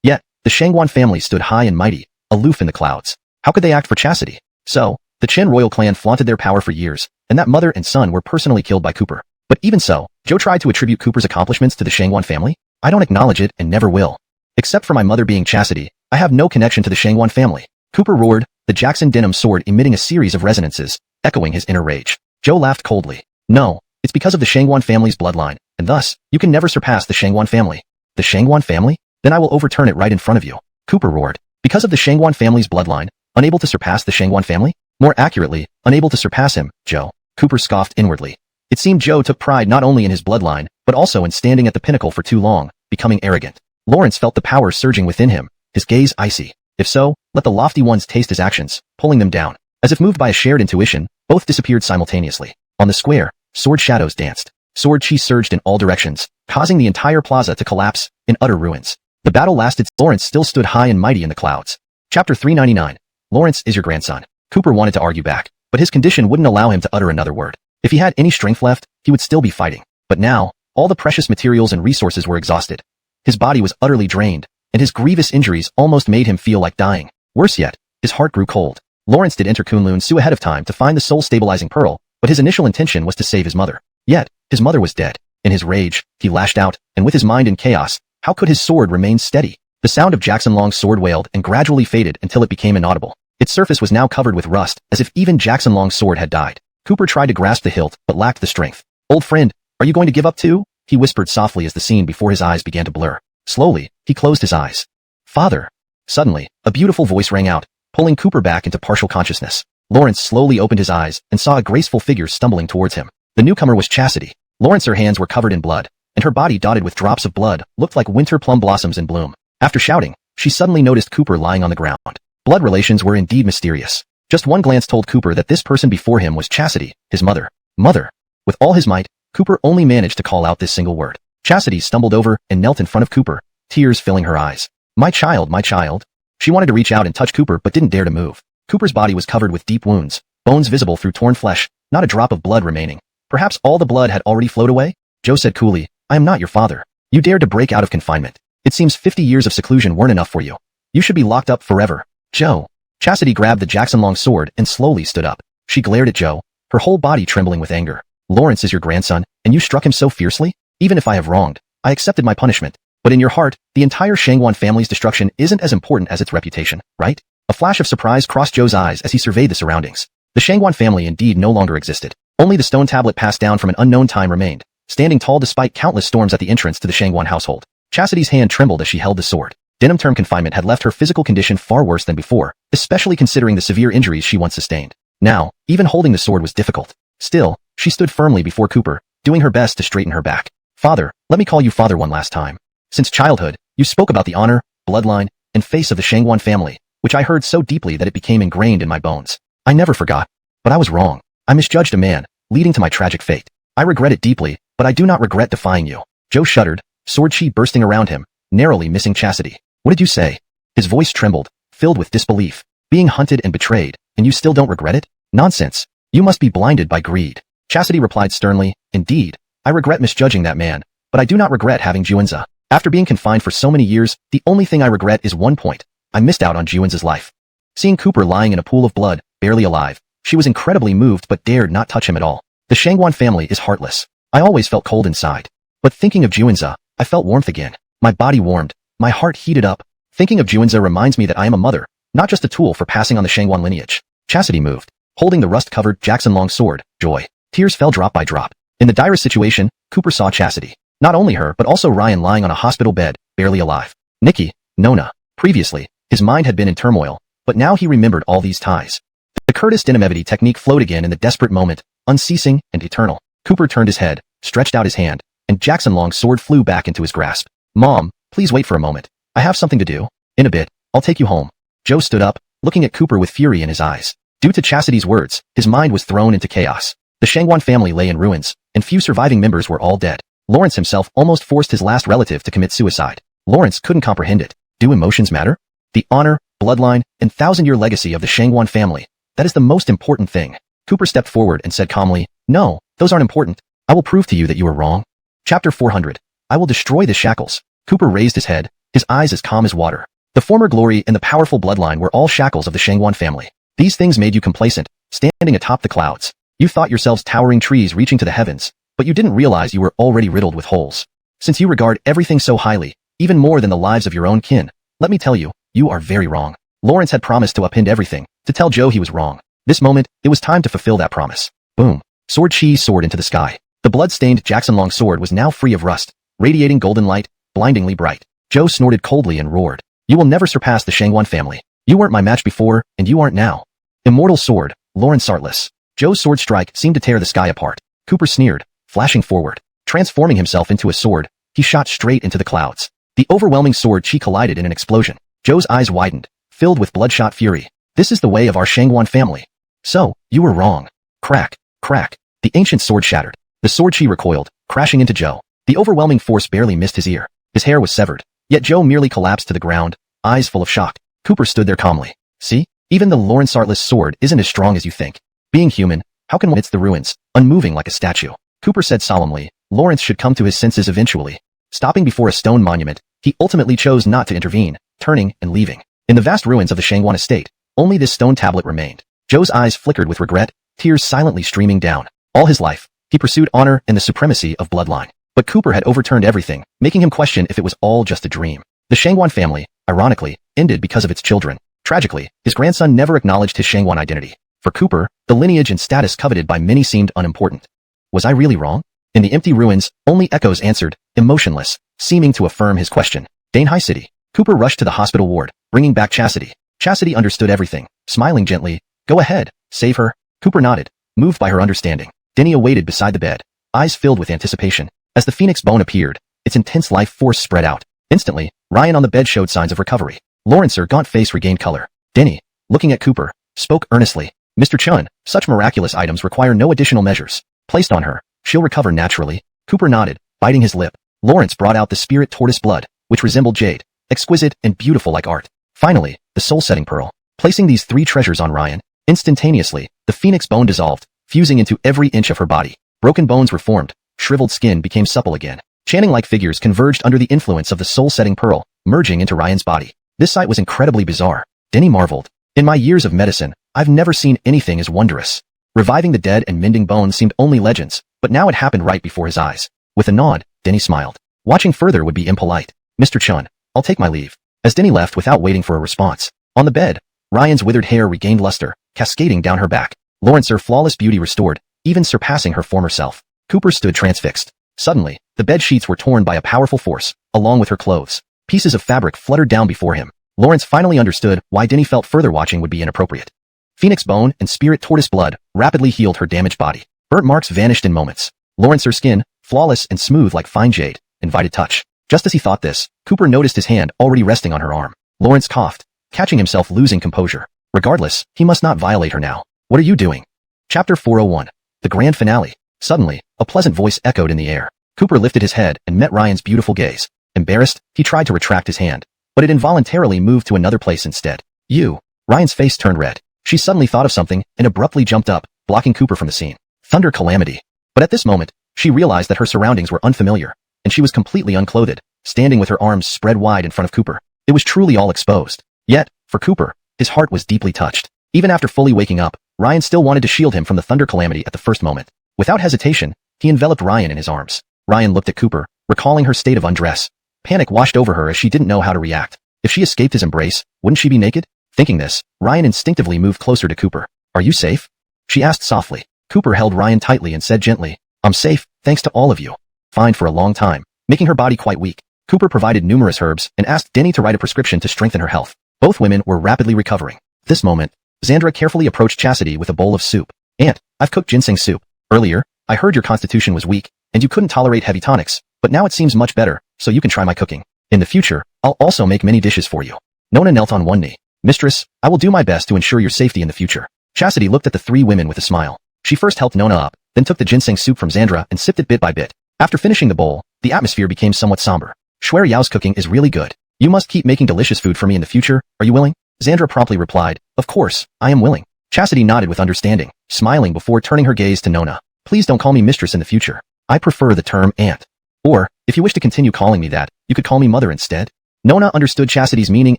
Yet, the Shangwan family stood high and mighty, aloof in the clouds. How could they act for chastity? So, the Chen royal clan flaunted their power for years, and that mother and son were personally killed by Cooper. But even so, Joe tried to attribute Cooper's accomplishments to the Shangwan family? I don't acknowledge it and never will. Except for my mother being chastity, I have no connection to the Shangwan family. Cooper roared, the Jackson denim sword emitting a series of resonances, echoing his inner rage. Joe laughed coldly. No, it's because of the Shangwan family's bloodline, and thus, you can never surpass the Shangwan family. The Shangwan family? Then I will overturn it right in front of you. Cooper roared. Because of the Shangwan family's bloodline, unable to surpass the Shangwan family? More accurately, unable to surpass him, Joe. Cooper scoffed inwardly. It seemed Joe took pride not only in his bloodline, but also in standing at the pinnacle for too long, becoming arrogant. Lawrence felt the power surging within him, his gaze icy. If so, let the lofty ones taste his actions, pulling them down. As if moved by a shared intuition, both disappeared simultaneously. On the square, sword shadows danced. Sword chi surged in all directions, causing the entire plaza to collapse, in utter ruins. The battle lasted. Lawrence still stood high and mighty in the clouds. Chapter 399. Lawrence is your grandson. Cooper wanted to argue back, but his condition wouldn't allow him to utter another word. If he had any strength left, he would still be fighting. But now, all the precious materials and resources were exhausted. His body was utterly drained, and his grievous injuries almost made him feel like dying. Worse yet, his heart grew cold. Lawrence did enter Kunlun-Shiu ahead of time to find the soul-stabilizing pearl, but his initial intention was to save his mother. Yet, his mother was dead. In his rage, he lashed out, and with his mind in chaos, how could his sword remain steady? The sound of Jackson Long's sword wailed and gradually faded until it became inaudible. Its surface was now covered with rust, as if even Jackson Long's sword had died. Cooper tried to grasp the hilt, but lacked the strength. Old friend, are you going to give up too? He whispered softly as the scene before his eyes began to blur. Slowly, he closed his eyes. Father. Suddenly, a beautiful voice rang out, pulling Cooper back into partial consciousness. Lawrence slowly opened his eyes and saw a graceful figure stumbling towards him. The newcomer was Chastity. Lawrence, her hands were covered in blood, and her body dotted with drops of blood, looked like winter plum blossoms in bloom. After shouting, she suddenly noticed Cooper lying on the ground. Blood relations were indeed mysterious. Just one glance told Cooper that this person before him was Chastity, his mother. Mother. With all his might, Cooper only managed to call out this single word. Chastity stumbled over and knelt in front of Cooper, tears filling her eyes. My child, my child. She wanted to reach out and touch Cooper but didn't dare to move. Cooper's body was covered with deep wounds, bones visible through torn flesh, not a drop of blood remaining. Perhaps all the blood had already flowed away? Joe said coolly, I am not your father. You dared to break out of confinement. It seems 50 years of seclusion weren't enough for you. You should be locked up forever. Joe. Chastity grabbed the Jackson Long sword and slowly stood up. She glared at Joe, her whole body trembling with anger. Lawrence is your grandson, and you struck him so fiercely? Even if I have wronged, I accepted my punishment. But in your heart, the entire Shangwan family's destruction isn't as important as its reputation, right? A flash of surprise crossed Joe's eyes as he surveyed the surroundings. The Shangwan family indeed no longer existed. Only the stone tablet passed down from an unknown time remained, standing tall despite countless storms at the entrance to the Shangwan household. Chastity's hand trembled as she held the sword. Denim term confinement had left her physical condition far worse than before, especially considering the severe injuries she once sustained. Now, even holding the sword was difficult. Still, she stood firmly before Cooper, doing her best to straighten her back. Father, let me call you father one last time. Since childhood, you spoke about the honor, bloodline, and face of the Shangwan family, which I heard so deeply that it became ingrained in my bones. I never forgot. But I was wrong. I misjudged a man, leading to my tragic fate. I regret it deeply, but I do not regret defying you. Joe shuddered, sword chi bursting around him, narrowly missing Chastity. What did you say? His voice trembled, filled with disbelief. Being hunted and betrayed, and you still don't regret it? Nonsense. You must be blinded by greed. Chastity replied sternly, indeed, I regret misjudging that man, but I do not regret having Juanza. After being confined for so many years, the only thing I regret is one point. I missed out on Juanza's life. Seeing Cooper lying in a pool of blood, barely alive, she was incredibly moved but dared not touch him at all. The Shangwan family is heartless. I always felt cold inside. But thinking of Juanza, I felt warmth again. My body warmed. My heart heated up. Thinking of Juanza reminds me that I am a mother, not just a tool for passing on the Shangwan lineage. Chastity moved, holding the rust-covered Jackson Long sword, joy. Tears fell drop by drop. In the direst situation, Cooper saw Chastity. Not only her but also Ryan lying on a hospital bed, barely alive. Nikki, Nona. Previously, his mind had been in turmoil, but now he remembered all these ties. The Curtis Dinamevity technique flowed again in the desperate moment, unceasing and eternal. Cooper turned his head, stretched out his hand, and Jackson Long's sword flew back into his grasp. Mom, please wait for a moment. I have something to do. In a bit, I'll take you home. Joe stood up, looking at Cooper with fury in his eyes. Due to Chastity's words, his mind was thrown into chaos. The Shangwan family lay in ruins, and few surviving members were all dead. Lawrence himself almost forced his last relative to commit suicide. Lawrence couldn't comprehend it. Do emotions matter? The honor, bloodline, and thousand-year legacy of the Shangwan family. That is the most important thing. Cooper stepped forward and said calmly, no, those aren't important. I will prove to you that you are wrong. Chapter 400. I will destroy the shackles. Cooper raised his head, his eyes as calm as water. The former glory and the powerful bloodline were all shackles of the Shangwan family. These things made you complacent, standing atop the clouds. You thought yourselves towering trees reaching to the heavens, but you didn't realize you were already riddled with holes. Since you regard everything so highly, even more than the lives of your own kin, let me tell you, you are very wrong. Lawrence had promised to upend everything, to tell Joe he was wrong. This moment, it was time to fulfill that promise. Boom. Sword chi soared into the sky. The blood-stained Jackson Long sword was now free of rust, radiating golden light, blindingly bright. Joe snorted coldly and roared. You will never surpass the Shangwan family. You weren't my match before, and you aren't now. Immortal sword, Lawrence Artless. Joe's sword strike seemed to tear the sky apart. Cooper sneered, flashing forward. Transforming himself into a sword, he shot straight into the clouds. The overwhelming sword chi collided in an explosion. Joe's eyes widened, filled with bloodshot fury. This is the way of our Shangwan family. So, you were wrong. Crack, crack. The ancient sword shattered. The sword chi recoiled, crashing into Joe. The overwhelming force barely missed his ear. His hair was severed. Yet Joe merely collapsed to the ground, eyes full of shock. Cooper stood there calmly. See? Even the Lawrence Artless sword isn't as strong as you think. Being human, how can one amidst the ruins, unmoving like a statue? Cooper said solemnly, Lawrence should come to his senses eventually. Stopping before a stone monument, he ultimately chose not to intervene, turning and leaving. In the vast ruins of the Shangwan estate, only this stone tablet remained. Joe's eyes flickered with regret, tears silently streaming down. All his life, he pursued honor and the supremacy of bloodline. But Cooper had overturned everything, making him question if it was all just a dream. The Shangwan family, ironically, ended because of its children. Tragically, his grandson never acknowledged his Shangwan identity. For Cooper, the lineage and status coveted by many seemed unimportant. Was I really wrong? In the empty ruins, only echoes answered, emotionless, seeming to affirm his question. Danghai City. Cooper rushed to the hospital ward, bringing back Chastity. Chastity understood everything, smiling gently. Go ahead, save her. Cooper nodded, moved by her understanding. Denny awaited beside the bed, eyes filled with anticipation. As the phoenix bone appeared, its intense life force spread out. Instantly, Ryan on the bed showed signs of recovery. Lawrence's gaunt face regained color. Denny, looking at Cooper, spoke earnestly. Mr. Chun, such miraculous items require no additional measures placed on her. She'll recover naturally. Cooper nodded, biting his lip. Lawrence brought out the spirit tortoise blood, which resembled jade, exquisite and beautiful like art. Finally, the soul-setting pearl. Placing these three treasures on Ryan, instantaneously, the phoenix bone dissolved, fusing into every inch of her body. Broken bones were formed, shriveled skin became supple again. Chanting-like figures converged under the influence of the soul-setting pearl, merging into Ryan's body. This sight was incredibly bizarre. Denny marveled. In my years of medicine, I've never seen anything as wondrous. Reviving the dead and mending bones seemed only legends, but now it happened right before his eyes. With a nod, Denny smiled. Watching further would be impolite. Mr. Chun, I'll take my leave. As Denny left without waiting for a response. On the bed, Ryan's withered hair regained luster, cascading down her back. Her flawless beauty restored, even surpassing her former self. Cooper stood transfixed. Suddenly, the bed sheets were torn by a powerful force, along with her clothes. Pieces of fabric fluttered down before him. Lawrence finally understood why Denny felt further watching would be inappropriate. Phoenix bone and spirit tortoise blood rapidly healed her damaged body. Burnt marks vanished in moments. Her skin, flawless and smooth like fine jade, invited touch. Just as he thought this, Cooper noticed his hand already resting on her arm. Lawrence coughed, catching himself losing composure. Regardless, he must not violate her now. What are you doing? Chapter 401. The Grand Finale. Suddenly, a pleasant voice echoed in the air. Cooper lifted his head and met Ryan's beautiful gaze. Embarrassed, he tried to retract his hand, but it involuntarily moved to another place instead. You. Ryan's face turned red. She suddenly thought of something and abruptly jumped up, blocking Cooper from the scene. Thunder calamity. But at this moment, she realized that her surroundings were unfamiliar, and she was completely unclothed, standing with her arms spread wide in front of Cooper. It was truly all exposed. Yet, for Cooper, his heart was deeply touched. Even after fully waking up, Ryan still wanted to shield him from the thunder calamity at the first moment. Without hesitation, he enveloped Ryan in his arms. Ryan looked at Cooper, recalling her state of undress. Panic washed over her as she didn't know how to react. If she escaped his embrace, wouldn't she be naked? Thinking this, Ryan instinctively moved closer to Cooper. Are you safe? She asked softly. Cooper held Ryan tightly and said gently, I'm safe, thanks to all of you. Fine for a long time, making her body quite weak. Cooper provided numerous herbs and asked Denny to write a prescription to strengthen her health. Both women were rapidly recovering. At this moment, Xandra carefully approached Chastity with a bowl of soup. Aunt, I've cooked ginseng soup. Earlier, I heard your constitution was weak, and you couldn't tolerate heavy tonics, but now it seems much better, so you can try my cooking. In the future, I'll also make many dishes for you. Nona knelt on one knee. Mistress, I will do my best to ensure your safety in the future. Chastity looked at the three women with a smile. She first helped Nona up, then took the ginseng soup from Xandra and sipped it bit by bit. After finishing the bowl, the atmosphere became somewhat somber. Shuer Yao's cooking is really good. You must keep making delicious food for me in the future, are you willing? Xandra promptly replied, Of course, I am willing. Chastity nodded with understanding, smiling before turning her gaze to Nona. Please don't call me mistress in the future. I prefer the term aunt. Or, if you wish to continue calling me that, you could call me mother instead. Nona understood Chastity's meaning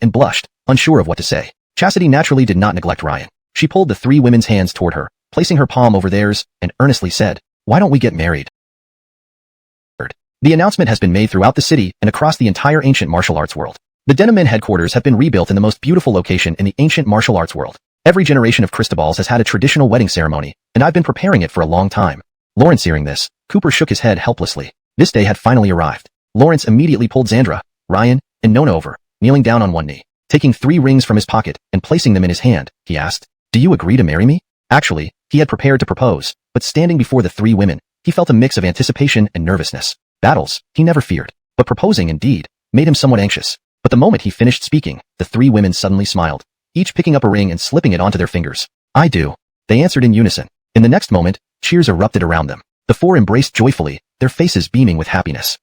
and blushed, unsure of what to say. Chastity naturally did not neglect Ryan. She pulled the three women's hands toward her, placing her palm over theirs, and earnestly said, Why don't we get married? The announcement has been made throughout the city and across the entire ancient martial arts world. The Denim headquarters have been rebuilt in the most beautiful location in the ancient martial arts world. Every generation of Cristobals has had a traditional wedding ceremony, and I've been preparing it for a long time. Lawrence hearing this, Cooper shook his head helplessly. This day had finally arrived. Lawrence immediately pulled Xandra, Ryan, and Nona over, kneeling down on one knee. Taking 3 rings from his pocket and placing them in his hand, he asked, Do you agree to marry me? Actually, he had prepared to propose, but standing before the 3 women, he felt a mix of anticipation and nervousness. Battles, he never feared, but proposing indeed, made him somewhat anxious. But the moment he finished speaking, the 3 women suddenly smiled, each picking up a ring and slipping it onto their fingers. I do. They answered in unison. In the next moment, cheers erupted around them. The 4 embraced joyfully, their faces beaming with happiness.